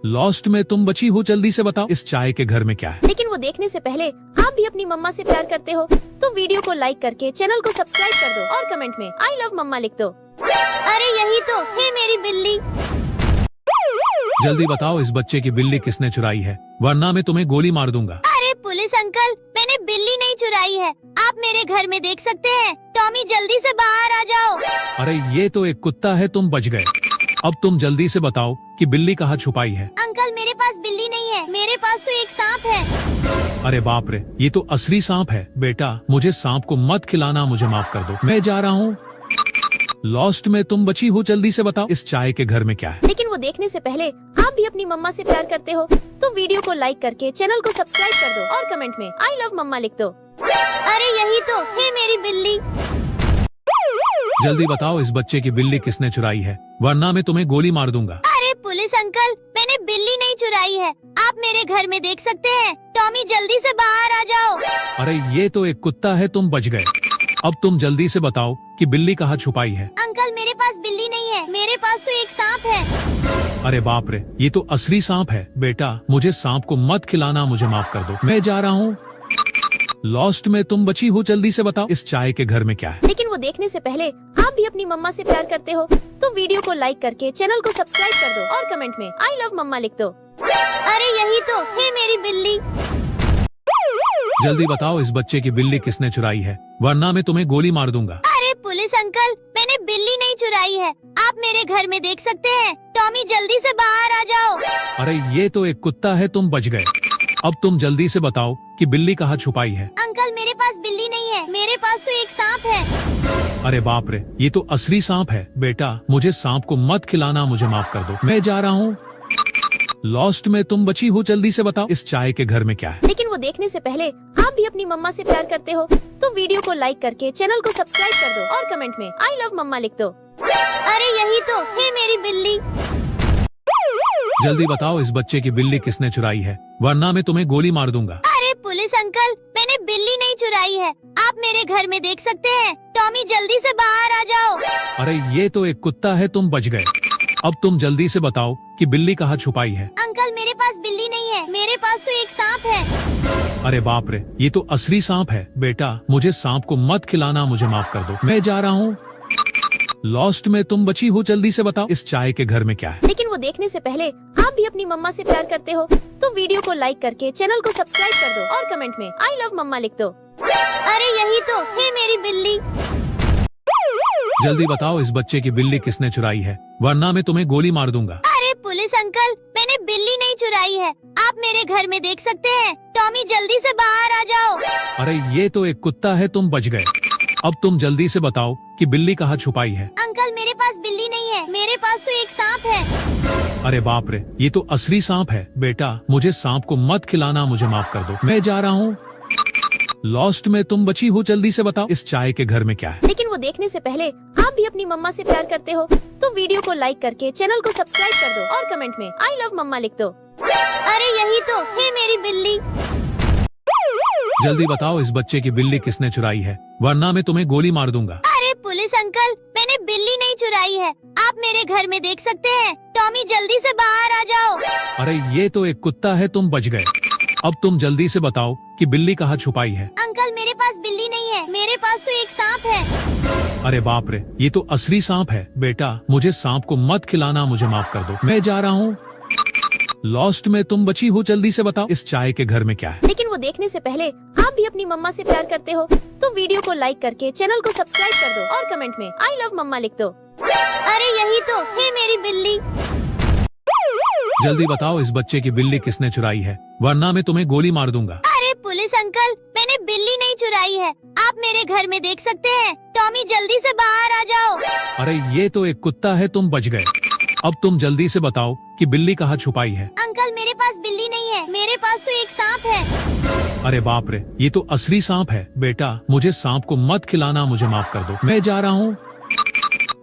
B: लॉस्ट में तुम बची हो, जल्दी से बताओ इस चाय के घर में क्या है।
C: लेकिन वो देखने से पहले आप भी अपनी मम्मा से प्यार करते हो तो वीडियो को लाइक करके चैनल को सब्सक्राइब कर दो और कमेंट में आई लव मम्मा लिख दो।
A: अरे यही तो है मेरी बिल्ली।
B: जल्दी बताओ इस बच्चे की बिल्ली किसने चुराई है, वरना मैं तुम्हें गोली मार दूंगा।
A: अरे पुलिस अंकल, मैंने बिल्ली नहीं चुराई है, आप मेरे घर में देख सकते हैं। टॉमी जल्दी से बाहर आ जाओ।
B: अरे ये तो एक कुत्ता है, तुम बच गए। अब तुम जल्दी से बताओ कि बिल्ली कहाँ छुपाई है।
A: अंकल मेरे पास बिल्ली नहीं है, मेरे पास तो एक सांप है।
B: अरे बाप रे, ये तो असली सांप है। बेटा मुझे सांप को मत खिलाना, मुझे माफ कर दो, मैं जा रहा हूँ। लॉस्ट में तुम बची हो, जल्दी से बताओ इस चाय के घर में क्या है।
C: लेकिन वो देखने से पहले आप भी अपनी मम्मा से प्यार करते हो तो वीडियो को लाइक करके चैनल को सब्सक्राइब कर दो और कमेंट में आई लव मम्मा लिख दो।
A: अरे यही तो है मेरी बिल्ली।
B: जल्दी बताओ इस बच्चे की बिल्ली किसने चुराई है, वरना मैं तुम्हें गोली मार दूंगा।
A: अरे पुलिस अंकल, मैंने बिल्ली नहीं चुराई है, आप मेरे घर में देख सकते हैं। टॉमी जल्दी से बाहर आ जाओ।
B: अरे ये तो एक कुत्ता है, तुम बच गए। अब तुम जल्दी से बताओ कि बिल्ली कहाँ छुपाई है।
A: अंकल मेरे पास बिल्ली नहीं है, मेरे पास तो एक सांप है।
B: अरे बाप रे, ये तो असली सांप है। बेटा मुझे सांप को मत खिलाना, मुझे माफ कर दो, मैं जा रहा हूँ। लॉस्ट में तुम बची हो, जल्दी से बताओ इस चाय के घर में क्या है।
C: लेकिन वो देखने से पहले आप भी अपनी मम्मा से प्यार करते हो तो वीडियो को लाइक करके चैनल को सब्सक्राइब कर दो और कमेंट में आई लव मम्मा लिख दो।
A: अरे यही तो है मेरी बिल्ली।
B: जल्दी बताओ इस बच्चे की बिल्ली किसने चुराई है, वरना मैं तुम्हें गोली मार दूंगा।
A: अरे पुलिस अंकल, मैंने बिल्ली नहीं चुराई है, आप मेरे घर में देख सकते हैं। टॉमी जल्दी से बाहर आ जाओ।
B: अरे ये तो एक कुत्ता है, तुम बच गए। अब तुम जल्दी से बताओ कि बिल्ली कहाँ छुपाई है।
A: अंकल मेरे पास बिल्ली नहीं है, मेरे पास तो एक सांप है।
B: अरे बाप रे, ये तो असली सांप है। बेटा मुझे सांप को मत खिलाना, मुझे माफ कर दो, मैं जा रहा हूँ। लॉस्ट में तुम बची हो, जल्दी से बताओ इस चाय के घर में क्या है।
C: लेकिन वो देखने से पहले आप भी अपनी मम्मा से प्यार करते हो तो वीडियो को लाइक करके चैनल को सब्सक्राइब कर दो और कमेंट में आई लव मम्मा लिख दो।
A: अरे यही तो है मेरी बिल्ली।
B: जल्दी बताओ इस बच्चे की बिल्ली किसने चुराई है, वरना मैं तुम्हें गोली मार दूंगा।
A: अरे पुलिस अंकल, मैंने बिल्ली नहीं चुराई है, आप मेरे घर में देख सकते हैं। टॉमी जल्दी से बाहर आ जाओ।
B: अरे ये तो एक कुत्ता है, तुम बच गए। अब तुम जल्दी से बताओ कि बिल्ली कहाँ छुपाई है।
A: अंकल मेरे पास बिल्ली नहीं है, मेरे पास तो एक सांप है।
B: अरे बाप रे, ये तो असली सांप है। बेटा मुझे सांप को मत खिलाना, मुझे माफ कर दो, मैं जा रहा हूँ। लॉस्ट में तुम बची हो, जल्दी से बताओ इस चाय के घर में क्या है।
C: लेकिन वो देखने से पहले आप भी अपनी मम्मा से प्यार करते हो तो वीडियो को लाइक करके चैनल को सब्सक्राइब कर दो और कमेंट में आई लव मम्मा लिख दो।
A: अरे यही तो है मेरी बिल्ली।
B: जल्दी बताओ इस बच्चे की बिल्ली किसने चुराई है, वरना मैं तुम्हें गोली मार दूंगा।
A: अरे पुलिस अंकल, मैंने बिल्ली नहीं चुराई है, आप मेरे घर में देख सकते हैं। टॉमी जल्दी से बाहर आ जाओ।
B: अरे ये तो एक कुत्ता है, तुम बच गए। अब तुम जल्दी से बताओ कि बिल्ली कहाँ छुपाई है।
A: अंकल मेरे पास बिल्ली नहीं है, मेरे पास तो एक सांप है।
B: अरे बाप रे, ये तो असली सांप है। बेटा मुझे सांप को मत खिलाना, मुझे माफ कर दो, मैं जा रहा हूँ। लॉस्ट में तुम बची हो, जल्दी से बताओ इस चाय के घर में क्या है।
C: लेकिन वो देखने से पहले आप भी अपनी मम्मा से प्यार करते हो तो वीडियो को लाइक करके चैनल को सब्सक्राइब कर दो और कमेंट में आई लव मम्मा लिख दो।
A: अरे यही तो है मेरी बिल्ली।
B: जल्दी बताओ इस बच्चे की बिल्ली किसने चुराई है, वरना मैं तुम्हें गोली मार दूंगा।
A: अरे पुलिस अंकल, मैंने बिल्ली नहीं चुराई है, आप मेरे घर में देख सकते हैं। टॉमी जल्दी से बाहर आ जाओ।
B: अरे ये तो एक कुत्ता है, तुम बच गए। अब तुम जल्दी से बताओ कि बिल्ली कहाँ छुपाई है।
A: अंकल मेरे पास बिल्ली नहीं है, मेरे पास तो एक सांप है।
B: अरे बाप रे, ये तो असली सांप है। बेटा मुझे सांप को मत खिलाना, मुझे माफ कर दो, मैं जा रहा हूँ। लॉस्ट में तुम बची हो, जल्दी से बताओ इस चाय के घर में क्या है।
C: लेकिन वो देखने से पहले आप भी अपनी मम्मा से प्यार करते हो तो वीडियो को लाइक करके चैनल को सब्सक्राइब कर दो और कमेंट में आई लव मम्मा लिख दो।
A: अरे यही तो है मेरी बिल्ली।
B: जल्दी बताओ इस बच्चे की बिल्ली किसने चुराई है, वरना मैं तुम्हें गोली मार दूंगा।
A: अरे पुलिस अंकल, मैंने बिल्ली नहीं चुराई है, आप मेरे घर में देख सकते हैं। टॉमी जल्दी से बाहर आ जाओ।
B: अरे ये तो एक कुत्ता है, तुम बच गए। अब तुम जल्दी से बताओ कि बिल्ली कहाँ छुपाई है।
A: अंकल मेरे पास बिल्ली नहीं है, मेरे पास तो एक सांप है।
B: अरे बाप रे, ये तो असली सांप है। बेटा मुझे सांप को मत खिलाना, मुझे माफ कर दो, मैं जा रहा हूँ।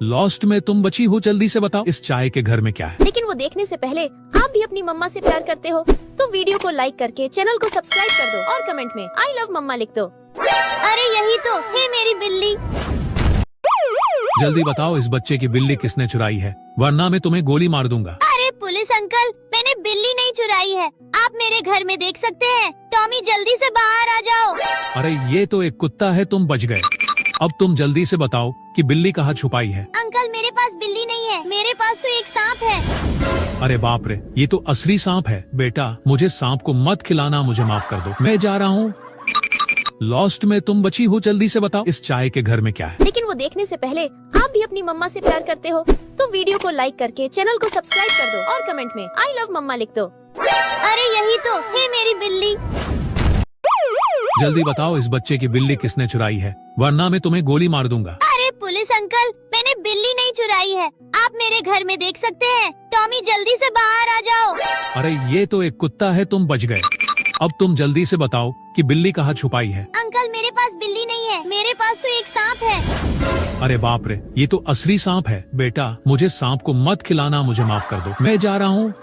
B: लॉस्ट में तुम बची हो, जल्दी से बताओ इस चाय के घर में क्या है।
C: लेकिन वो देखने से पहले आप भी अपनी मम्मा से प्यार करते हो तो वीडियो को लाइक करके चैनल को सब्सक्राइब कर दो और कमेंट में आई लव मम्मा लिख दो।
A: अरे यही तो है मेरी बिल्ली।
B: जल्दी बताओ इस बच्चे की बिल्ली किसने चुराई है, वरना मैं तुम्हें गोली मार दूंगा।
A: अरे पुलिस अंकल, मैंने बिल्ली नहीं चुराई है, आप मेरे घर में देख सकते हैं। टॉमी जल्दी से बाहर आ जाओ।
B: अरे ये तो एक कुत्ता है, तुम बच गए। अब तुम जल्दी से बताओ कि बिल्ली कहाँ छुपाई है।
A: अंकल मेरे पास बिल्ली नहीं है, मेरे पास तो एक सांप है।
B: अरे बाप रे, ये तो असली सांप है। बेटा मुझे सांप को मत खिलाना, मुझे माफ कर दो, मैं जा रहा हूँ। लॉस्ट में तुम बची हो, जल्दी से बताओ इस चाय के घर में क्या है।
C: लेकिन वो देखने से पहले आप भी अपनी मम्मा से प्यार करते हो तो वीडियो को लाइक करके चैनल को सब्सक्राइब कर दो और कमेंट में आई लव मम्मा लिख दो।
A: अरे यही तो है मेरी बिल्ली।
B: जल्दी बताओ इस बच्चे की बिल्ली किसने चुराई है, वरना मैं तुम्हें गोली मार दूंगा।
A: अरे पुलिस अंकल, मैंने बिल्ली नहीं चुराई है, आप मेरे घर में देख सकते हैं। टॉमी जल्दी से बाहर आ जाओ।
B: अरे ये तो एक कुत्ता है, तुम बच गए। अब तुम जल्दी से बताओ कि बिल्ली कहाँ छुपाई है।
A: अंकल मेरे पास बिल्ली नहीं है, मेरे पास तो एक सांप है।
B: अरे बाप रे, ये तो असली सांप है। बेटा मुझे सांप को मत खिलाना, मुझे माफ कर दो, मैं जा रहा हूँ।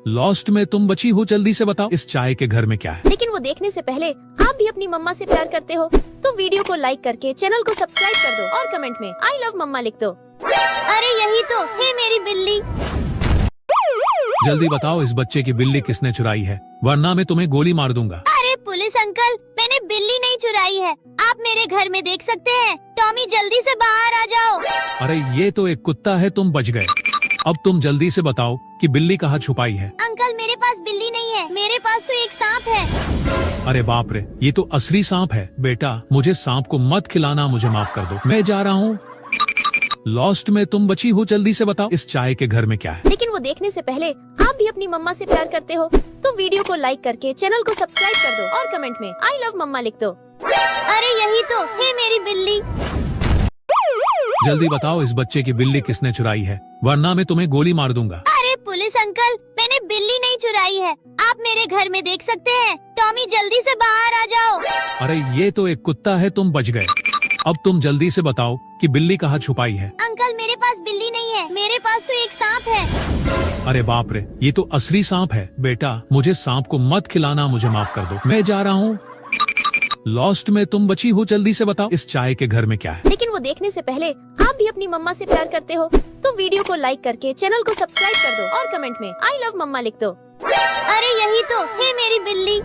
B: लॉस्ट में तुम बची हो, जल्दी से बताओ इस चाय के घर में क्या है।
C: लेकिन वो देखने से पहले आप भी अपनी मम्मा से प्यार करते हो तो वीडियो को लाइक करके चैनल को सब्सक्राइब कर दो और कमेंट में आई लव मम्मा लिख दो।
A: अरे यही तो है मेरी बिल्ली।
B: जल्दी बताओ इस बच्चे की बिल्ली किसने चुराई है, वरना मैं तुम्हें गोली मार दूंगा।
A: अरे पुलिस अंकल, मैंने बिल्ली नहीं चुराई है, आप मेरे घर में देख सकते हैं। टॉमी जल्दी से बाहर आ जाओ।
B: अरे ये तो एक कुत्ता है, तुम बच गए। अब तुम जल्दी से बताओ कि बिल्ली कहाँ छुपाई है।
A: अंकल मेरे पास बिल्ली नहीं है, मेरे पास तो एक सांप है।
B: अरे बाप रे, ये तो असली सांप है। बेटा मुझे सांप को मत खिलाना, मुझे माफ कर दो, मैं जा रहा हूँ। लॉस्ट में तुम बची हो, जल्दी से बताओ इस चाय के घर में क्या है।
C: लेकिन वो देखने से पहले आप भी अपनी मम्मा से प्यार करते हो तो वीडियो को लाइक करके चैनल को सब्सक्राइब कर दो और कमेंट में आई लव मम्मा लिख दो।
A: अरे यही तो है मेरी बिल्ली।
B: जल्दी बताओ इस बच्चे की बिल्ली किसने चुराई है, वरना मैं तुम्हें गोली मार दूंगा।
A: अरे पुलिस अंकल, मैंने बिल्ली नहीं चुराई है, आप मेरे घर में देख सकते हैं। टॉमी जल्दी से बाहर आ जाओ।
B: अरे ये तो एक कुत्ता है, तुम बच गए। अब तुम जल्दी से बताओ कि बिल्ली कहाँ छुपाई है।
A: अंकल मेरे पास बिल्ली नहीं है, मेरे पास तो एक सांप है।
B: अरे बाप रे, ये तो असली सांप है। बेटा मुझे सांप को मत खिलाना, मुझे माफ कर दो, मैं जा रहा हूँ। लॉस्ट में तुम बची हो, जल्दी से बताओ इस चाय के घर में क्या है।
C: लेकिन वो देखने से पहले आप भी अपनी मम्मा से प्यार करते हो तो वीडियो को लाइक करके चैनल को सब्सक्राइब कर दो और कमेंट में आई लव मम्मा लिख दो।
A: अरे यही तो है मेरी बिल्ली।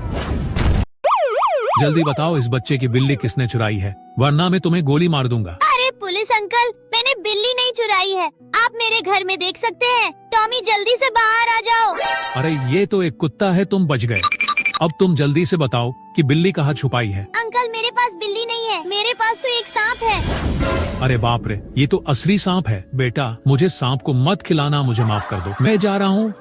B: जल्दी बताओ इस बच्चे की बिल्ली किसने चुराई है, वरना मैं तुम्हें गोली मार दूंगा।
A: अरे पुलिस अंकल, मैंने बिल्ली नहीं चुराई है, आप मेरे घर में देख सकते हैं। टॉमी जल्दी से बाहर आ जाओ।
B: अरे ये तो एक कुत्ता है, तुम बच गए। अब तुम जल्दी से बताओ कि बिल्ली कहाँ छुपाई है।
A: अंकल मेरे पास बिल्ली नहीं है, मेरे पास तो एक सांप है।
B: अरे बाप रे, ये तो असली सांप है। बेटा मुझे सांप को मत खिलाना, मुझे माफ कर दो, मैं जा रहा हूँ।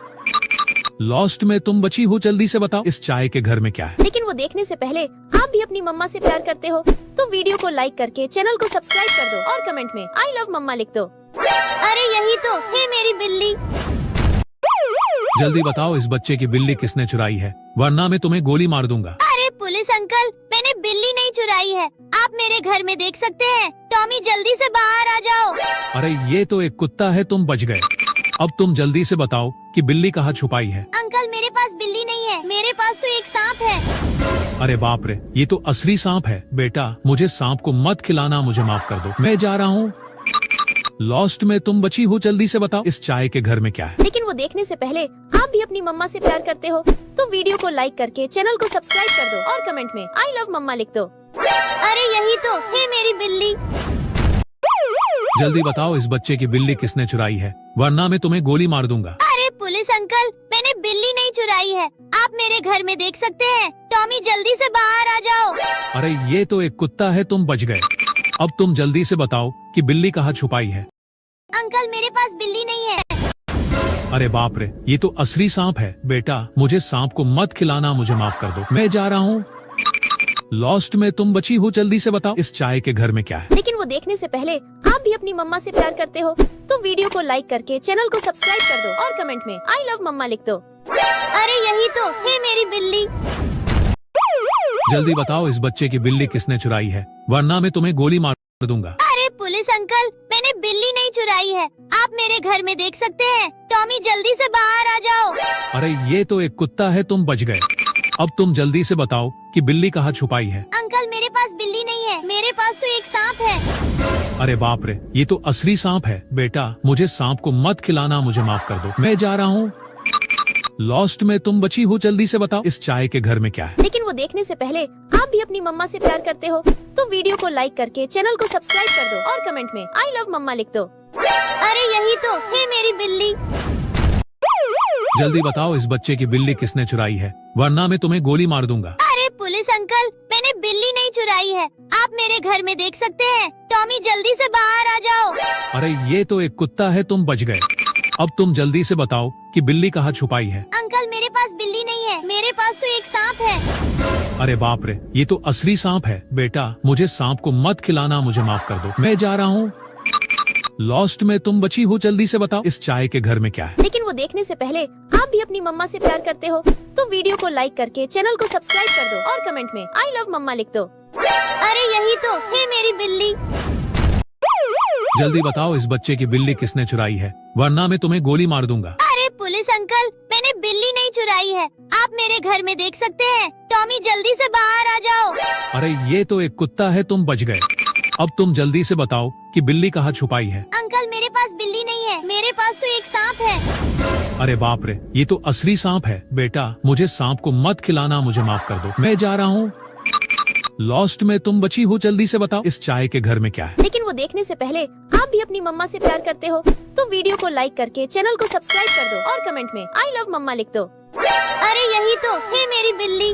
B: लॉस्ट में तुम बची हो, जल्दी से बताओ इस चाय के घर में क्या है।
C: लेकिन वो देखने से पहले आप भी अपनी मम्मा से प्यार करते हो तो वीडियो को लाइक करके चैनल को सब्सक्राइब कर दो और कमेंट में आई लव मम्मा लिख दो।
A: अरे यही तो है मेरी बिल्ली।
B: जल्दी बताओ इस बच्चे की बिल्ली किसने चुराई है, वरना मैं तुम्हें गोली मार दूंगा।
A: अरे पुलिस अंकल, मैंने बिल्ली नहीं चुराई है, आप मेरे घर में देख सकते हैं। टॉमी जल्दी से बाहर आ जाओ।
B: अरे ये तो एक कुत्ता है, तुम बच गए। अब तुम जल्दी से बताओ कि बिल्ली कहाँ छुपाई है।
A: अंकल मेरे पास बिल्ली नहीं है, मेरे पास तो एक सांप है।
B: अरे बाप रे, ये तो असली सांप है। बेटा मुझे सांप को मत खिलाना, मुझे माफ कर दो, मैं जा रहा हूँ। लॉस्ट में तुम बची हो, जल्दी से बताओ इस चाय के घर में क्या है।
C: लेकिन वो देखने से पहले आप भी अपनी मम्मा से प्यार करते हो तो वीडियो को लाइक करके चैनल को सब्सक्राइब कर दो और कमेंट में आई लव मम्मा लिख दो।
A: अरे यही तो है मेरी बिल्ली।
B: जल्दी बताओ इस बच्चे की बिल्ली किसने चुराई है, वरना मैं तुम्हें गोली मार दूंगा।
A: अरे पुलिस अंकल, मैंने बिल्ली नहीं चुराई है, आप मेरे घर में देख सकते हैं। टॉमी जल्दी से बाहर आ जाओ।
B: अरे ये तो एक कुत्ता है, तुम बच गए। अब तुम जल्दी से बताओ कि बिल्ली कहाँ छुपाई है।
A: अंकल मेरे पास बिल्ली नहीं है।
B: अरे बाप रे, ये तो असली सांप है। बेटा मुझे सांप को मत खिलाना, मुझे माफ कर दो, मैं जा रहा हूँ। लॉस्ट में तुम बची हो, जल्दी से बताओ इस चाय के घर में क्या है।
C: लेकिन वो देखने से पहले आप भी अपनी मम्मा से प्यार करते हो तो वीडियो को लाइक करके चैनल को सब्सक्राइब कर दो और कमेंट में आई लव मम्मा लिख दो।
A: अरे यही तो है मेरी बिल्ली।
B: जल्दी बताओ इस बच्चे की बिल्ली किसने चुराई है, वरना मैं तुम्हें गोली मार दूंगा।
A: अरे पुलिस अंकल, मैंने बिल्ली नहीं चुराई है, आप मेरे घर में देख सकते हैं। टॉमी जल्दी से बाहर आ जाओ।
B: अरे ये तो एक कुत्ता है, तुम बच गए। अब तुम जल्दी से बताओ कि बिल्ली कहाँ छुपाई है।
A: अंकल मेरे पास बिल्ली नहीं है, मेरे पास तो एक सांप है।
B: अरे बाप रे, ये तो असली सांप है। बेटा मुझे सांप को मत खिलाना, मुझे माफ कर दो, मैं जा रहा हूँ। लॉस्ट में तुम बची हो, जल्दी से बताओ इस चाय के घर में क्या है।
C: लेकिन वो देखने से पहले आप भी अपनी मम्मा से प्यार करते हो तो वीडियो को लाइक करके चैनल को सब्सक्राइब कर दो और कमेंट में आई लव मम्मा लिख दो।
A: अरे यही तो है मेरी बिल्ली।
B: जल्दी बताओ इस बच्चे की बिल्ली किसने चुराई है, वरना मैं तुम्हें गोली मार दूंगा।
A: अरे पुलिस अंकल, मैंने बिल्ली नहीं चुराई है, आप मेरे घर में देख सकते हैं। टॉमी जल्दी से बाहर आ जाओ।
B: अरे ये तो एक कुत्ता है, तुम बच गए। अब तुम जल्दी से बताओ कि बिल्ली कहाँ छुपाई है।
A: अंकल मेरे पास बिल्ली नहीं है, मेरे पास तो एक सांप है।
B: अरे बाप रे, ये तो असली सांप है। बेटा मुझे सांप को मत खिलाना, मुझे माफ कर दो, मैं जा रहा हूँ। लॉस्ट में तुम बची हो, जल्दी से बताओ इस चाय के घर में क्या है।
C: लेकिन वो देखने से पहले आप भी अपनी मम्मा से प्यार करते हो तो वीडियो को लाइक करके चैनल को सब्सक्राइब कर दो और कमेंट में आई लव मम्मा लिख दो।
A: अरे यही तो है मेरी बिल्ली।
B: जल्दी बताओ इस बच्चे की बिल्ली किसने चुराई है, वरना मैं तुम्हें गोली मार दूंगा।
A: अरे पुलिस अंकल, मैंने बिल्ली नहीं चुराई है, आप मेरे घर में देख सकते हैं। टॉमी जल्दी से बाहर आ जाओ।
B: अरे ये तो एक कुत्ता है, तुम बच गए। अब तुम जल्दी से बताओ कि बिल्ली कहाँ छुपाई है।
A: अंकल मेरे पास बिल्ली नहीं है, मेरे पास तो एक सांप है।
B: अरे बाप रे, ये तो असली सांप है। बेटा मुझे सांप को मत खिलाना, मुझे माफ कर दो, मैं जा रहा हूँ। लॉस्ट में तुम बची हो, जल्दी से बताओ इस चाय के घर में क्या है।
C: लेकिन वो देखने से पहले आप भी अपनी मम्मा से प्यार करते हो तो वीडियो को लाइक करके चैनल को सब्सक्राइब कर दो और कमेंट में आई लव मम्मा लिख दो।
A: अरे यही तो है मेरी बिल्ली।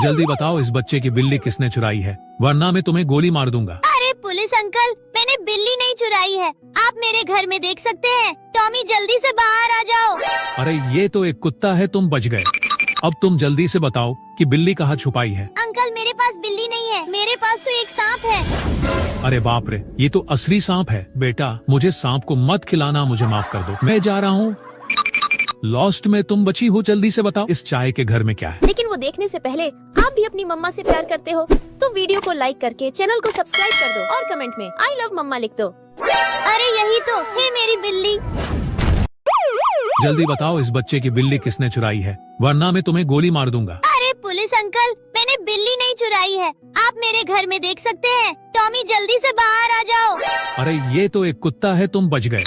B: जल्दी बताओ इस बच्चे की बिल्ली किसने चुराई है, वरना मैं तुम्हें गोली मार दूंगा।
A: अरे पुलिस अंकल, मैंने बिल्ली नहीं चुराई है, आप मेरे घर में देख सकते हैं। टॉमी जल्दी से बाहर आ जाओ।
B: अरे ये तो एक कुत्ता है, तुम बच गए। अब तुम जल्दी से बताओ कि बिल्ली कहाँ छुपाई है।
A: अंकल मेरे पास बिल्ली नहीं है, मेरे पास तो एक सांप है।
B: अरे बाप रे, ये तो असली सांप है। बेटा मुझे सांप को मत खिलाना, मुझे माफ कर दो, मैं जा रहा हूँ। लॉस्ट में तुम बची हो, जल्दी से बताओ इस चाय के घर में क्या है।
C: लेकिन वो देखने से पहले आप भी अपनी मम्मा से प्यार करते हो तो वीडियो को लाइक करके चैनल को सब्सक्राइब कर दो और कमेंट में आई लव मम्मा लिख दो।
A: अरे यही तो है मेरी बिल्ली।
B: जल्दी बताओ इस बच्चे की बिल्ली किसने चुराई है, वरना मैं तुम्हें गोली मार दूंगा।
A: अरे पुलिस अंकल, मैंने बिल्ली नहीं चुराई है, आप मेरे घर में देख सकते हैं। टॉमी जल्दी से बाहर आ जाओ।
B: अरे ये तो एक कुत्ता है, तुम बच गए।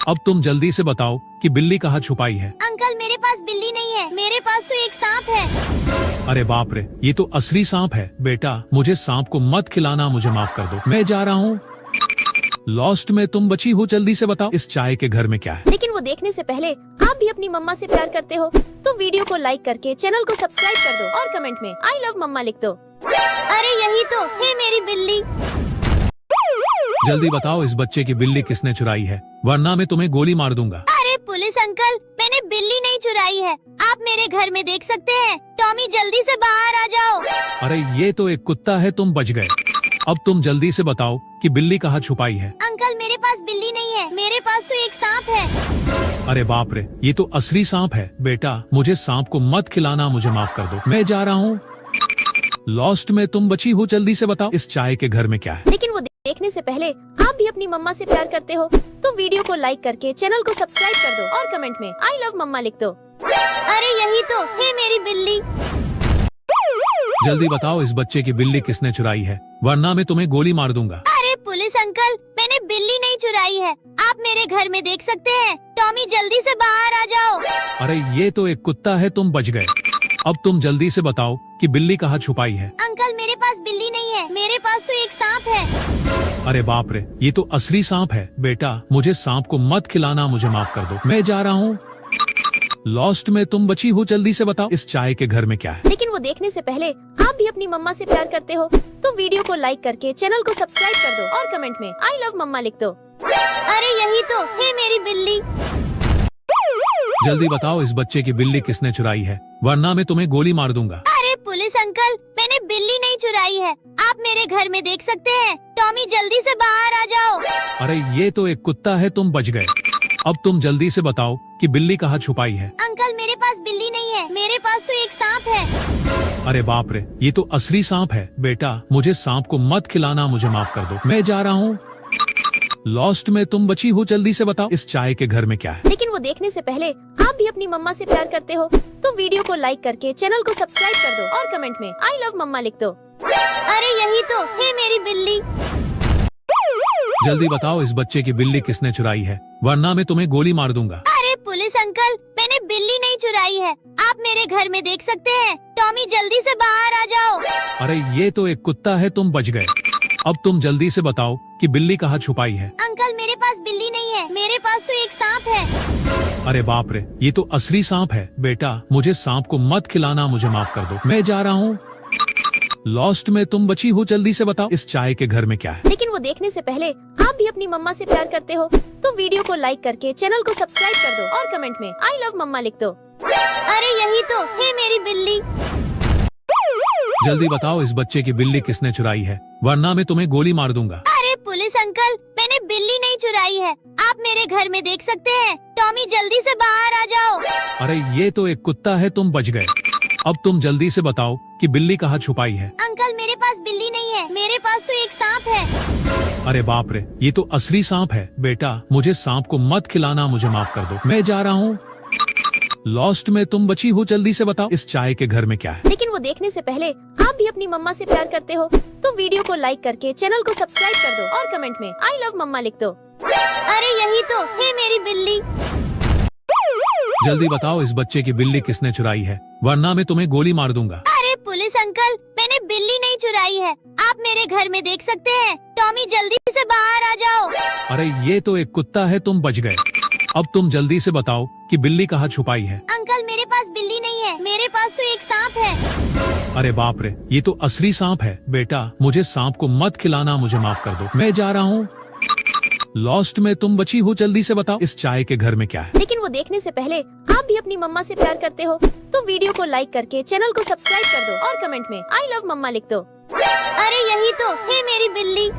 B: अब तुम जल्दी से बताओ कि बिल्ली कहाँ छुपाई है।
A: अंकल मेरे पास बिल्ली नहीं है, मेरे पास तो एक सांप है।
B: अरे बाप रे, ये तो असली सांप है। बेटा मुझे सांप को मत खिलाना, मुझे माफ कर दो, मैं जा रहा हूँ। लॉस्ट में तुम बची हो, जल्दी से बताओ इस चाय के घर में क्या है।
C: लेकिन वो देखने से पहले आप भी अपनी मम्मा से प्यार करते हो तो वीडियो को लाइक करके चैनल को सब्सक्राइब कर दो और कमेंट में आई लव मम्मा लिख दो।
A: अरे यही तो है मेरी बिल्ली।
B: जल्दी बताओ इस बच्चे की बिल्ली किसने चुराई है, वरना मैं तुम्हें गोली मार दूंगा।
A: अरे पुलिस अंकल, मैंने बिल्ली नहीं चुराई है, आप मेरे घर में देख सकते हैं। टॉमी जल्दी से बाहर आ जाओ।
B: अरे ये तो एक कुत्ता है, तुम बच गए। अब तुम जल्दी से बताओ कि बिल्ली कहाँ छुपाई है।
A: अंकल मेरे पास बिल्ली नहीं है, मेरे पास तो एक सांप है।
B: अरे बाप रे, ये तो असली सांप है। बेटा मुझे सांप को मत खिलाना, मुझे माफ कर दो, मैं जा रहा हूँ। लॉस्ट में तुम बची हो, जल्दी से बताओ इस चाय के घर में क्या है।
C: लेकिन वो देखने से पहले आप भी अपनी मम्मा से प्यार करते हो तो वीडियो को लाइक करके चैनल को सब्सक्राइब कर दो और कमेंट में आई लव मम्मा लिख दो।
A: अरे यही तो है मेरी बिल्ली।
B: जल्दी बताओ इस बच्चे की बिल्ली किसने चुराई है, वरना मैं तुम्हें गोली मार दूंगा।
A: अरे पुलिस अंकल, मैंने बिल्ली नहीं चुराई है, आप मेरे घर में देख सकते हैं। टॉमी जल्दी से बाहर आ जाओ।
B: अरे ये तो एक कुत्ता है, तुम बच गए। अब तुम जल्दी से बताओ कि बिल्ली कहाँ छुपाई है।
A: अंकल मेरे पास बिल्ली नहीं है, मेरे पास तो एक सांप है।
B: अरे बाप रे, ये तो असली सांप है। बेटा मुझे सांप को मत खिलाना, मुझे माफ कर दो, मैं जा रहा हूँ। लॉस्ट में तुम बची हो, जल्दी से बताओ इस चाय के घर में क्या है।
C: लेकिन वो देखने से पहले आप भी अपनी मम्मा से प्यार करते हो तो वीडियो को लाइक करके चैनल को सब्सक्राइब कर दो और कमेंट में आई लव मम्मा लिख दो।
A: अरे यही तो है मेरी बिल्ली।
B: जल्दी बताओ इस बच्चे की बिल्ली किसने चुराई है, वरना मैं तुम्हें गोली मार दूंगा।
A: अरे पुलिस अंकल, मैंने बिल्ली नहीं चुराई है, आप मेरे घर में देख सकते हैं। टॉमी जल्दी से बाहर आ जाओ।
B: अरे ये तो एक कुत्ता है, तुम बच गए। अब तुम जल्दी से बताओ कि बिल्ली कहाँ छुपाई है।
A: अंकल मेरे पास बिल्ली नहीं है, मेरे पास तो एक सांप है।
B: अरे बाप रे, ये तो असली सांप है। बेटा मुझे सांप को मत खिलाना, मुझे माफ कर दो, मैं जा रहा हूँ। लॉस्ट में तुम बची हो, जल्दी से बताओ इस चाय के घर में क्या है।
C: लेकिन वो देखने से पहले आप भी अपनी मम्मा से प्यार करते हो तो वीडियो को लाइक करके चैनल को सब्सक्राइब कर दो और कमेंट में आई लव मम्मा लिख दो।
A: अरे यही तो है मेरी बिल्ली।
B: जल्दी बताओ इस बच्चे की बिल्ली किसने चुराई है, वरना मैं तुम्हें गोली मार दूंगा।
A: अरे पुलिस अंकल, मैंने बिल्ली नहीं चुराई है, आप मेरे घर में देख सकते हैं। टॉमी जल्दी से बाहर आ जाओ।
B: अरे ये तो एक कुत्ता है, तुम बच गए। अब तुम जल्दी से बताओ कि बिल्ली कहाँ छुपाई है।
A: अंकल मेरे पास बिल्ली नहीं है, मेरे पास तो एक सांप है।
B: अरे बाप रे, ये तो असली सांप है। बेटा मुझे सांप को मत खिलाना, मुझे माफ कर दो, मैं जा रहा हूँ। लॉस्ट में तुम बची हो, जल्दी से बताओ इस चाय के घर में क्या है।
C: लेकिन वो देखने से पहले आप भी अपनी मम्मा से प्यार करते हो तो वीडियो को लाइक करके चैनल को सब्सक्राइब कर दो और कमेंट में आई लव मम्मा लिख दो।
A: अरे यही तो है मेरी बिल्ली।
B: जल्दी बताओ इस बच्चे की बिल्ली किसने चुराई है, वरना मैं तुम्हें गोली मार दूंगा।
A: अरे पुलिस अंकल, मैंने बिल्ली नहीं चुराई है, आप मेरे घर में देख सकते हैं। टॉमी जल्दी से बाहर आ जाओ।
B: अरे ये तो एक कुत्ता है, तुम बच गए। अब तुम जल्दी से बताओ कि बिल्ली कहाँ छुपाई है।
A: अंकल मेरे पास बिल्ली नहीं है, मेरे पास तो एक सांप है।
B: अरे बाप रे, ये तो असली सांप है। बेटा मुझे सांप को मत खिलाना, मुझे माफ कर दो, मैं जा रहा हूँ। लॉस्ट में तुम बची हो, जल्दी से बताओ इस चाय के घर में क्या है।
C: लेकिन वो देखने से पहले आप भी अपनी मम्मा से प्यार करते हो तो वीडियो को लाइक करके चैनल को सब्सक्राइब कर दो और कमेंट में आई लव मम्मा लिख दो।
A: अरे यही तो है मेरी बिल्ली।
B: जल्दी बताओ इस बच्चे की बिल्ली किसने चुराई है, वरना मैं तुम्हें गोली मार दूंगा।
A: अरे पुलिस अंकल, मैंने बिल्ली नहीं चुराई है, आप मेरे घर में देख सकते हैं। टॉमी जल्दी से बाहर आ जाओ।
B: अरे ये तो एक कुत्ता है, तुम बच गए। अब तुम जल्दी से बताओ कि बिल्ली कहाँ छुपाई है।
A: अंकल मेरे पास बिल्ली नहीं है, मेरे पास तो एक सांप है।
B: अरे बाप रे, ये तो असली सांप है। बेटा मुझे सांप को मत खिलाना, मुझे माफ कर दो, मैं जा रहा हूँ। लॉस्ट में तुम बची हो, जल्दी से बताओ इस चाय के घर में क्या है।
C: लेकिन वो देखने से पहले आप भी अपनी मम्मा से प्यार करते हो तो वीडियो को लाइक करके चैनल को सब्सक्राइब कर दो और कमेंट में आई लव मम्मा लिख दो।
A: अरे यही तो है मेरी बिल्ली।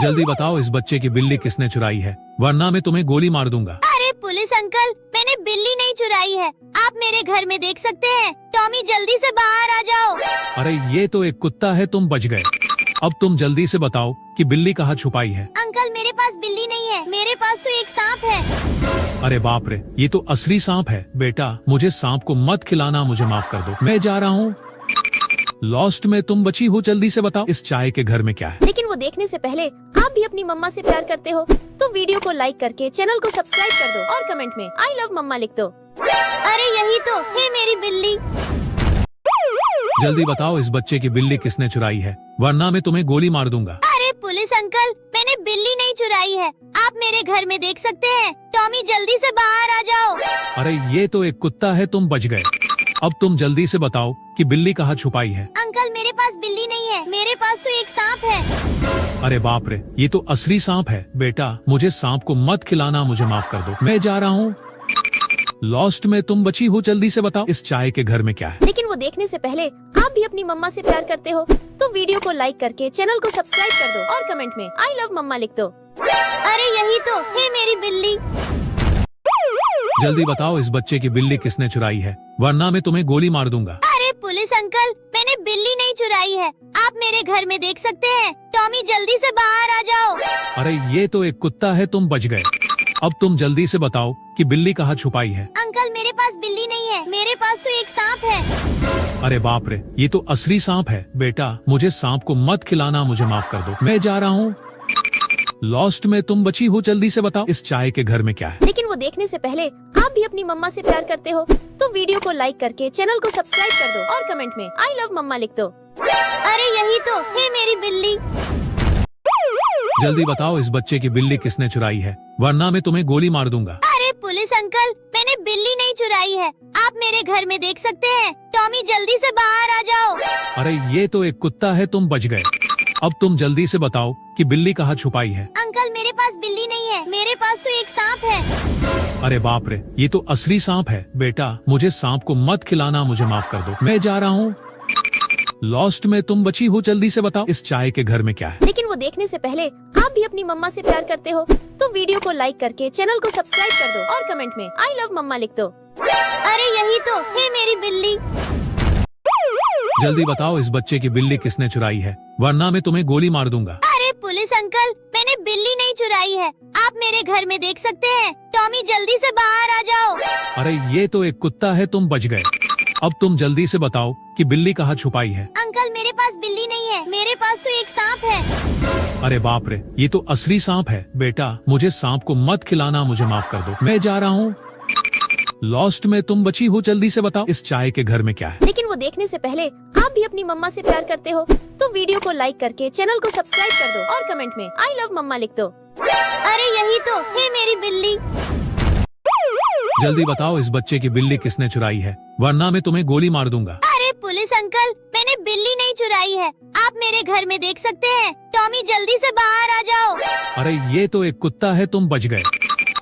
B: जल्दी बताओ इस बच्चे की बिल्ली किसने चुराई है, वरना मैं तुम्हें गोली मार दूंगा।
A: अरे पुलिस अंकल, मैंने बिल्ली नहीं चुराई है, आप मेरे घर में देख सकते हैं। टॉमी जल्दी से बाहर आ जाओ।
B: अरे ये तो एक कुत्ता है, तुम बच गए। अब तुम जल्दी से बताओ कि बिल्ली कहाँ छुपाई है।
A: अंकल मेरे पास बिल्ली नहीं है, मेरे पास तो एक सांप है।
B: अरे बाप रे, ये तो असली सांप है। बेटा मुझे सांप को मत खिलाना, मुझे माफ कर दो, मैं जा रहा हूँ। लॉस्ट में तुम बची हो, जल्दी से बताओ इस चाय के घर में क्या है।
C: लेकिन वो देखने से पहले आप भी अपनी मम्मा से प्यार करते हो तो वीडियो को लाइक करके चैनल को सब्सक्राइब कर दो और कमेंट में आई लव मम्मा लिख दो।
A: अरे यही तो है मेरी बिल्ली।
B: जल्दी बताओ इस बच्चे की बिल्ली किसने चुराई है, वरना मैं तुम्हें गोली मार दूंगा।
A: अरे पुलिस अंकल, मैंने बिल्ली नहीं चुराई है, आप मेरे घर में देख सकते हैं। टॉमी जल्दी से बाहर आ जाओ।
B: अरे ये तो एक कुत्ता है, तुम बच गए। अब तुम जल्दी से बताओ कि बिल्ली कहाँ छुपाई है।
A: अंकल मेरे पास बिल्ली नहीं है, मेरे पास तो एक सांप है।
B: अरे बाप रे, ये तो असली सांप है। बेटा मुझे सांप को मत खिलाना, मुझे माफ कर दो, मैं जा रहा हूँ। लॉस्ट में तुम बची हो, जल्दी से बताओ इस चाय के घर में क्या है।
C: लेकिन वो देखने से पहले आप भी अपनी मम्मा से प्यार करते हो तो वीडियो को लाइक करके चैनल को सब्सक्राइब कर दो और कमेंट में आई लव मम्मा लिख दो।
A: अरे यही तो है मेरी बिल्ली।
B: जल्दी बताओ इस बच्चे की बिल्ली किसने चुराई है, वरना मैं तुम्हें गोली मार दूंगा।
A: अरे पुलिस अंकल, मैंने बिल्ली नहीं चुराई है, आप मेरे घर में देख सकते हैं। टॉमी जल्दी से बाहर आ जाओ।
B: अरे ये तो एक कुत्ता है, तुम बच गए। अब तुम जल्दी से बताओ कि बिल्ली कहाँ छुपाई है।
A: अंकल मेरे पास बिल्ली नहीं है, मेरे पास तो एक सांप है।
B: अरे बाप रे, ये तो असली सांप है। बेटा मुझे सांप को मत खिलाना, मुझे माफ कर दो, मैं जा रहा हूँ। लॉस्ट में तुम बची हो, जल्दी से बताओ इस चाय के घर में क्या है।
C: लेकिन वो देखने से पहले आप भी अपनी मम्मा से प्यार करते हो तो वीडियो को लाइक करके चैनल को सब्सक्राइब कर दो और कमेंट में आई लव मम्मा लिख दो।
A: अरे यही तो है मेरी बिल्ली।
B: जल्दी बताओ इस बच्चे की बिल्ली किसने चुराई है, वरना मैं तुम्हें गोली मार दूंगा।
A: अरे पुलिस अंकल, मैंने बिल्ली नहीं चुराई है, आप मेरे घर में देख सकते हैं। टॉमी जल्दी से बाहर आ जाओ।
B: अरे ये तो एक कुत्ता है, तुम बच गए। अब तुम जल्दी से बताओ कि बिल्ली कहाँ छुपाई है।
A: अंकल मेरे पास बिल्ली नहीं है, मेरे पास तो एक सांप है।
B: अरे बाप रे, ये तो असली सांप है। बेटा मुझे सांप को मत खिलाना, मुझे माफ कर दो, मैं जा रहा हूँ। लॉस्ट में तुम बची हो, जल्दी से बताओ इस चाय के घर में क्या है।
C: लेकिन वो देखने से पहले आप भी अपनी मम्मा से प्यार करते हो तो वीडियो को लाइक करके चैनल को सब्सक्राइब कर दो और कमेंट में आई लव मम्मा लिख दो।
A: अरे यही तो है मेरी बिल्ली।
B: जल्दी बताओ इस बच्चे की बिल्ली किसने चुराई है, वरना मैं तुम्हें गोली मार दूंगा।
A: अरे पुलिस अंकल, मैंने बिल्ली नहीं चुराई है, आप मेरे घर में देख सकते हैं। टॉमी जल्दी से बाहर आ जाओ।
B: अरे ये तो एक कुत्ता है, तुम बच गए। अब तुम जल्दी से बताओ कि बिल्ली कहाँ छुपाई है।
A: अंकल मेरे पास बिल्ली नहीं है, मेरे पास तो एक सांप है।
B: अरे बाप रे, ये तो असली सांप है। बेटा मुझे सांप को मत खिलाना, मुझे माफ कर दो, मैं जा रहा हूँ। लॉस्ट में तुम बची हो, जल्दी से बताओ इस चाय के घर में क्या है।
C: लेकिन वो देखने से पहले आप भी अपनी मम्मा से प्यार करते हो तो वीडियो को लाइक करके चैनल को सब्सक्राइब कर दो और कमेंट में आई लव मम्मा लिख दो।
A: अरे यही तो है मेरी बिल्ली।
B: जल्दी बताओ इस बच्चे की बिल्ली किसने चुराई है, वरना मैं तुम्हें गोली मार दूंगा।
A: अरे पुलिस अंकल, मैंने बिल्ली नहीं चुराई है, आप मेरे घर में देख सकते हैं। टॉमी जल्दी से बाहर आ जाओ।
B: अरे ये तो एक कुत्ता है, तुम बच गए।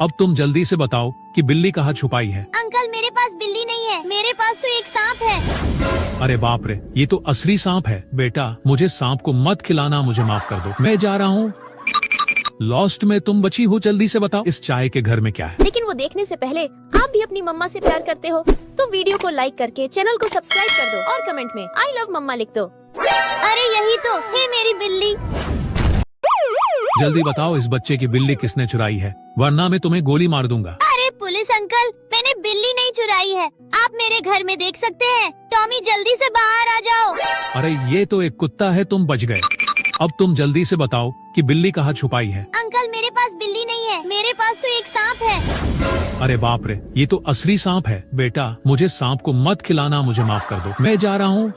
B: अब तुम जल्दी से बताओ कि बिल्ली कहाँ छुपाई है।
A: अंकल मेरे पास बिल्ली नहीं है, मेरे पास तो एक सांप है।
B: अरे बाप रे, ये तो असली सांप है। बेटा मुझे सांप को मत खिलाना, मुझे माफ कर दो, मैं जा रहा हूँ। लॉस्ट में तुम बची हो, जल्दी से बताओ इस चाय के घर में क्या है।
C: लेकिन वो देखने से पहले आप भी अपनी मम्मा से प्यार करते हो तो वीडियो को लाइक करके चैनल को सब्सक्राइब कर दो और कमेंट में आई लव मम्मा लिख दो।
A: अरे यही तो है मेरी बिल्ली।
B: जल्दी बताओ इस बच्चे की बिल्ली किसने चुराई है, वरना मैं तुम्हें गोली मार दूंगा।
A: अरे पुलिस अंकल, मैंने बिल्ली नहीं चुराई है, आप मेरे घर में देख सकते हैं। टॉमी जल्दी से बाहर आ जाओ।
B: अरे ये तो एक कुत्ता है, तुम बच गए। अब तुम जल्दी से बताओ कि बिल्ली कहाँ छुपाई है।
A: अंकल मेरे पास बिल्ली नहीं है, मेरे पास तो एक सांप है।
B: अरे बाप रे, ये तो असली सांप है। बेटा मुझे सांप को मत खिलाना, मुझे माफ कर दो, मैं जा रहा हूँ।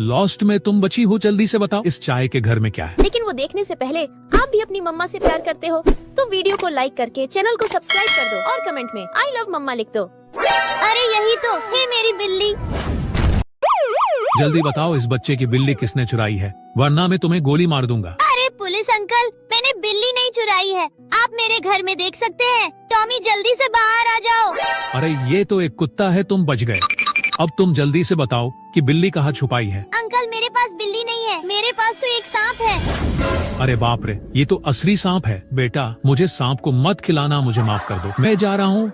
B: लॉस्ट में तुम बची हो, जल्दी से बताओ इस चाय के घर में क्या है।
C: लेकिन वो देखने से पहले आप भी अपनी मम्मा से प्यार करते हो तो वीडियो को लाइक करके चैनल को सब्सक्राइब कर दो और कमेंट में आई लव मम्मा लिख दो।
A: अरे यही तो है मेरी बिल्ली।
B: जल्दी बताओ इस बच्चे की बिल्ली किसने चुराई है, वरना मैं तुम्हें गोली मार दूंगा।
A: अरे पुलिस अंकल, मैंने बिल्ली नहीं चुराई है, आप मेरे घर में देख सकते हैं। टॉमी जल्दी से बाहर आ जाओ।
B: अरे ये तो एक कुत्ता है, तुम बच गए। अब तुम जल्दी से बताओ कि बिल्ली कहाँ छुपाई है।
A: अंकल मेरे पास बिल्ली नहीं है, मेरे पास तो एक सांप है।
B: अरे बाप रे, ये तो असली सांप है। बेटा मुझे सांप को मत खिलाना, मुझे माफ कर दो, मैं जा रहा हूँ।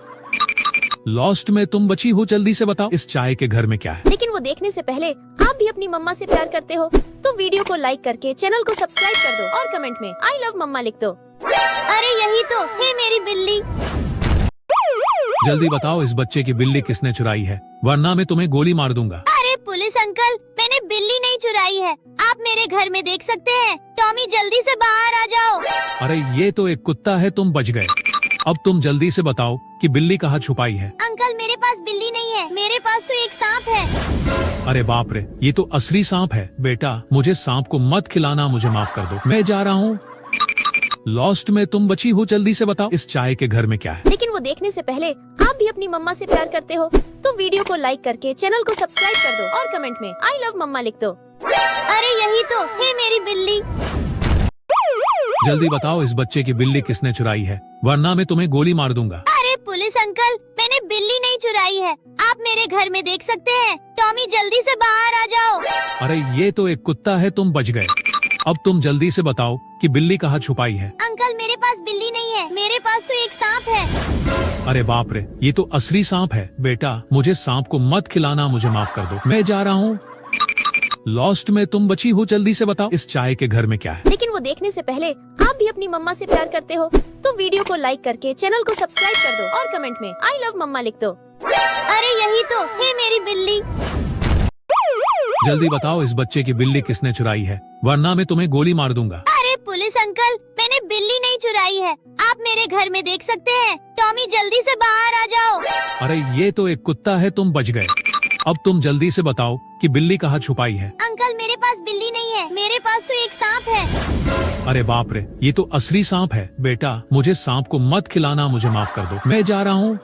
B: लॉस्ट में तुम बची हो, जल्दी से बताओ इस चाय के घर में क्या है।
C: लेकिन वो देखने से पहले आप भी अपनी मम्मा से प्यार करते हो तो वीडियो को लाइक करके चैनल को सब्सक्राइब कर दो और कमेंट में आई लव मम्मा लिख दो।
A: अरे यही तो है मेरी बिल्ली।
B: जल्दी बताओ इस बच्चे की बिल्ली किसने चुराई है, वरना मैं तुम्हें गोली मार दूंगा।
A: अरे पुलिस अंकल, मैंने बिल्ली नहीं चुराई है, आप मेरे घर में देख सकते हैं। टॉमी जल्दी से बाहर आ जाओ।
B: अरे ये तो एक कुत्ता है, तुम बच गए। अब तुम जल्दी से बताओ कि बिल्ली कहाँ छुपाई है।
A: अंकल मेरे पास बिल्ली नहीं है, मेरे पास तो एक सांप है।
B: अरे बाप रे, ये तो असली सांप है। बेटा मुझे सांप को मत खिलाना, मुझे माफ कर दो, मैं जा रहा हूँ। लॉस्ट में तुम बची हो, जल्दी से बताओ इस चाय के घर में क्या है।
C: लेकिन वो देखने से पहले आप भी अपनी मम्मा से प्यार करते हो तो वीडियो को लाइक करके चैनल को सब्सक्राइब कर दो और कमेंट में आई लव मम्मा लिख दो।
A: अरे यही तो है मेरी बिल्ली।
B: जल्दी बताओ इस बच्चे की बिल्ली किसने चुराई है, वरना मैं तुम्हें गोली मार दूंगा।
A: अरे पुलिस अंकल, मैंने बिल्ली नहीं चुराई है, आप मेरे घर में देख सकते हैं। टॉमी जल्दी से बाहर आ जाओ।
B: अरे ये तो एक कुत्ता है, तुम बच गए। अब तुम जल्दी से बताओ कि बिल्ली कहाँ छुपाई है।
A: अंकल मेरे पास बिल्ली नहीं है, मेरे पास तो एक सांप है।
B: अरे बाप रे, ये तो असली सांप है। बेटा मुझे सांप को मत खिलाना, मुझे माफ कर दो, मैं जा रहा हूँ। लॉस्ट में तुम बची हो, जल्दी से बताओ इस चाय के घर में क्या है।
C: लेकिन वो देखने से पहले आप भी अपनी मम्मा से प्यार करते हो तो वीडियो को लाइक करके चैनल को सब्सक्राइब कर दो और कमेंट में आई लव मम्मा लिख दो।
A: अरे यही तो है मेरी बिल्ली।
B: जल्दी बताओ इस बच्चे की बिल्ली किसने चुराई है, वरना मैं तुम्हें गोली मार दूंगा।
A: अरे पुलिस अंकल, मैंने बिल्ली नहीं चुराई है, आप मेरे घर में देख सकते हैं। टॉमी जल्दी से बाहर आ जाओ।
B: अरे ये तो एक कुत्ता है, तुम बच गए। अब तुम जल्दी से बताओ कि बिल्ली कहाँ छुपाई है।
A: अंकल मेरे पास बिल्ली नहीं है, मेरे पास तो एक सांप है।
B: अरे बाप रे, ये तो असली सांप है। बेटा मुझे सांप को मत खिलाना, मुझे माफ कर दो, मैं जा रहा हूँ।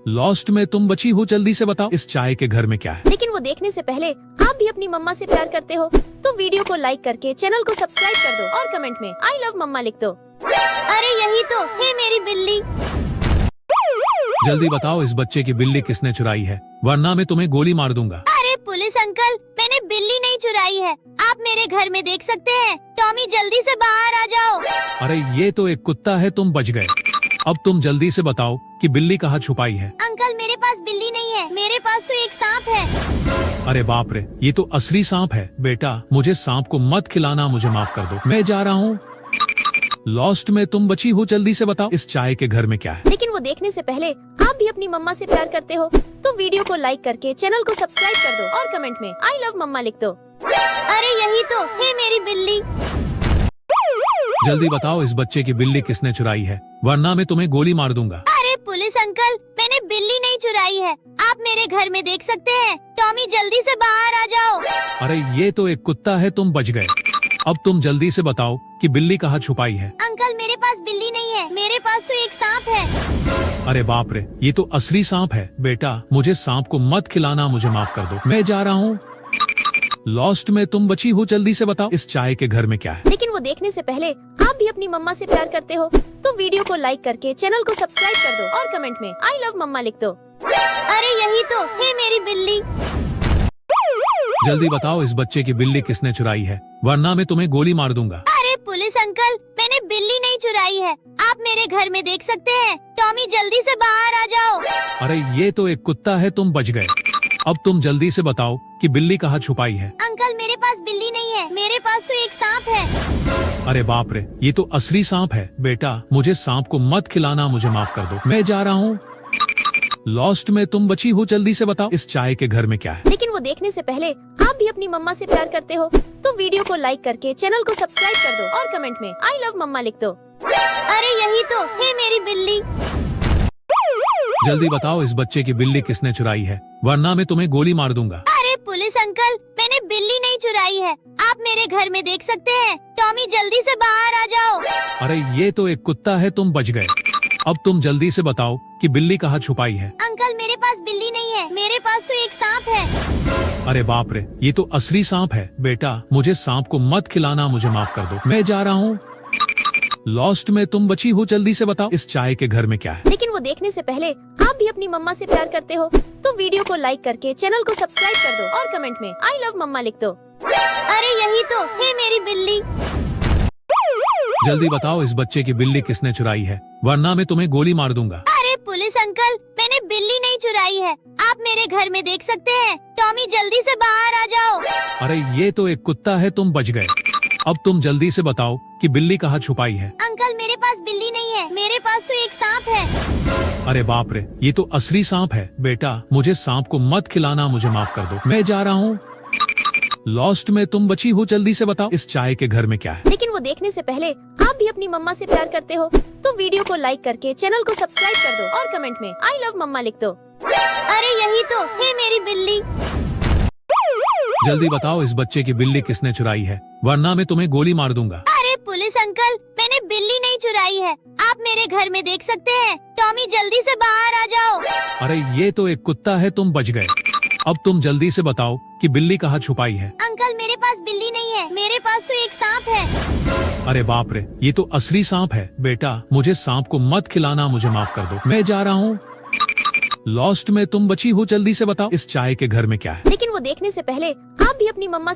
B: लॉस्ट में तुम बची हो, जल्दी से बताओ इस चाय के घर में क्या है।
C: लेकिन वो देखने से पहले आप भी अपनी मम्मा से प्यार करते हो तो वीडियो को लाइक करके चैनल को सब्सक्राइब कर दो और कमेंट में आई लव मम्मा लिख दो।
A: अरे यही तो है मेरी बिल्ली।
B: जल्दी बताओ इस बच्चे की बिल्ली किसने चुराई है, वरना मैं तुम्हें गोली मार दूंगा।
A: अरे पुलिस अंकल, मैंने मैंने बिल्ली नहीं चुराई है। आप मेरे घर में देख सकते हैं। टॉमी जल्दी से बाहर आ जाओ।
B: अरे ये तो एक कुत्ता है, तुम बच गए। अब तुम जल्दी से बताओ कि बिल्ली कहाँ छुपाई है।
A: अंकल मेरे पास बिल्ली नहीं है, मेरे पास तो एक सांप है।
B: अरे बाप रे, ये तो असली सांप है। बेटा मुझे सांप को मत खिलाना, मुझे माफ कर दो। मैं जा रहा हूँ। लॉस्ट में तुम बची हो, जल्दी से बताओ इस चाय के घर में क्या है।
C: लेकिन वो देखने से पहले आप भी अपनी मम्मा से प्यार करते हो तो वीडियो को लाइक करके चैनल को सब्सक्राइब कर दो और कमेंट में आई लव मम्मा लिख दो।
A: अरे यही तो है मेरी बिल्ली।
B: जल्दी बताओ इस बच्चे की बिल्ली किसने चुराई है, वरना मैं तुम्हें गोली मार दूंगा।
A: अरे पुलिस अंकल, मैंने बिल्ली नहीं चुराई है। आप मेरे घर में देख सकते हैं। टॉमी जल्दी से बाहर आ जाओ।
B: अरे ये तो एक कुत्ता है, तुम बच गए। अब तुम जल्दी से बताओ कि बिल्ली कहाँ छुपाई है।
A: अंकल मेरे पास बिल्ली नहीं है, मेरे पास तो एक सांप है।
B: अरे बाप रे, ये तो असली सांप है। बेटा मुझे सांप को मत खिलाना, मुझे माफ कर दो। मैं जा रहा हूँ। लॉस्ट में तुम बची हो, जल्दी से बताओ इस चाय के घर में क्या है।
C: लेकिन वो देखने से पहले आप भी अपनी मम्मा से प्यार करते हो तो वीडियो को लाइक करके चैनल को सब्सक्राइब कर दो और कमेंट में आई लव मम्मा लिख दो।
A: अरे यही तो है मेरी बिल्ली।
B: जल्दी बताओ इस बच्चे की बिल्ली किसने चुराई है, वरना मैं तुम्हें गोली मार दूंगा।
A: अरे पुलिस अंकल, मैंने बिल्ली नहीं चुराई है। आप मेरे घर में देख सकते हैं। टॉमी जल्दी से बाहर आ जाओ।
B: अरे ये तो एक कुत्ता है, तुम बच गए। अब तुम जल्दी से बताओ कि बिल्ली कहाँ छुपाई है।
A: अंकल मेरे पास बिल्ली नहीं है, मेरे पास तो एक सांप है।
B: अरे बाप रे, ये तो असली सांप है। बेटा मुझे सांप को मत खिलाना, मुझे माफ कर दो। मैं जा रहा हूँ। लॉस्ट में तुम बची हो, जल्दी से बताओ इस चाय के घर में क्या है।
C: लेकिन वो देखने से पहले आप भी अपनी मम्मा से प्यार करते हो तो वीडियो को लाइक करके चैनल को सब्सक्राइब कर दो और कमेंट में आई लव मम्मा लिख दो।
A: अरे यही तो है मेरी बिल्ली।
B: जल्दी बताओ इस बच्चे की बिल्ली किसने चुराई है, वरना मैं तुम्हें गोली मार दूंगा।
A: अरे पुलिस अंकल, मैंने बिल्ली नहीं चुराई है। आप मेरे घर में देख सकते हैं। टॉमी जल्दी से बाहर आ जाओ।
B: अरे ये तो एक कुत्ता है, तुम बच गए। अब तुम जल्दी से बताओ कि बिल्ली कहाँ छुपाई है।
A: अंकल मेरे पास बिल्ली नहीं है, मेरे पास तो एक सांप है।
B: अरे बाप रे, ये तो असली सांप है। बेटा मुझे सांप को मत खिलाना, मुझे माफ कर दो। मैं जा रहा हूँ। लॉस्ट में तुम बची हो, जल्दी से बताओ इस चाय के घर में क्या है।
C: लेकिन वो देखने से पहले आप भी अपनी मम्मा से प्यार करते हो तो वीडियो को लाइक करके चैनल को सब्सक्राइब कर दो और कमेंट में आई लव मम्मा लिख दो।
A: अरे यही तो है मेरी बिल्ली।
B: जल्दी बताओ इस बच्चे की बिल्ली किसने चुराई है, वरना मैं तुम्हें गोली मार दूंगा।
A: अरे पुलिस अंकल, मैंने बिल्ली नहीं चुराई है। आप मेरे घर में देख सकते हैं। टॉमी जल्दी से बाहर आ जाओ।
B: अरे ये तो एक कुत्ता है, तुम बच गए। अब तुम जल्दी से बताओ कि बिल्ली कहाँ छुपाई है।
A: अंकल मेरे पास बिल्ली नहीं है, मेरे पास तो एक सांप है।
B: अरे बाप रे, ये तो असली सांप है। बेटा मुझे सांप को मत खिलाना, मुझे माफ कर दो। मैं जा रहा हूँ। लॉस्ट में तुम बची हो, जल्दी से बताओ इस चाय के घर में क्या है।
C: लेकिन वो देखने से पहले आप भी अपनी मम्मा से प्यार करते हो तो वीडियो को लाइक करके चैनल को सब्सक्राइब कर दो और कमेंट में आई लव मम्मा लिख दो।
A: अरे यही तो है मेरी बिल्ली।
B: जल्दी बताओ इस बच्चे की बिल्ली किसने चुराई है, वरना मैं तुम्हें गोली मार दूंगा।
A: अरे पुलिस अंकल, मैंने बिल्ली नहीं चुराई है। आप मेरे घर में देख सकते हैं। टॉमी जल्दी से बाहर आ जाओ।
B: अरे ये तो एक कुत्ता है, तुम बच गए। अब तुम जल्दी से बताओ कि बिल्ली कहाँ छुपाई है।
A: अंकल मेरे पास बिल्ली नहीं है, मेरे पास तो एक सांप है।
B: अरे बाप रे, ये तो असली सांप है। बेटा मुझे सांप को मत खिलाना, मुझे माफ कर दो। मैं जा रहा हूँ। लॉस्ट में तुम बची हो, जल्दी से बताओ इस चाय के घर में क्या है।
C: लेकिन वो देखने से पहले आप भी अपनी मम्मा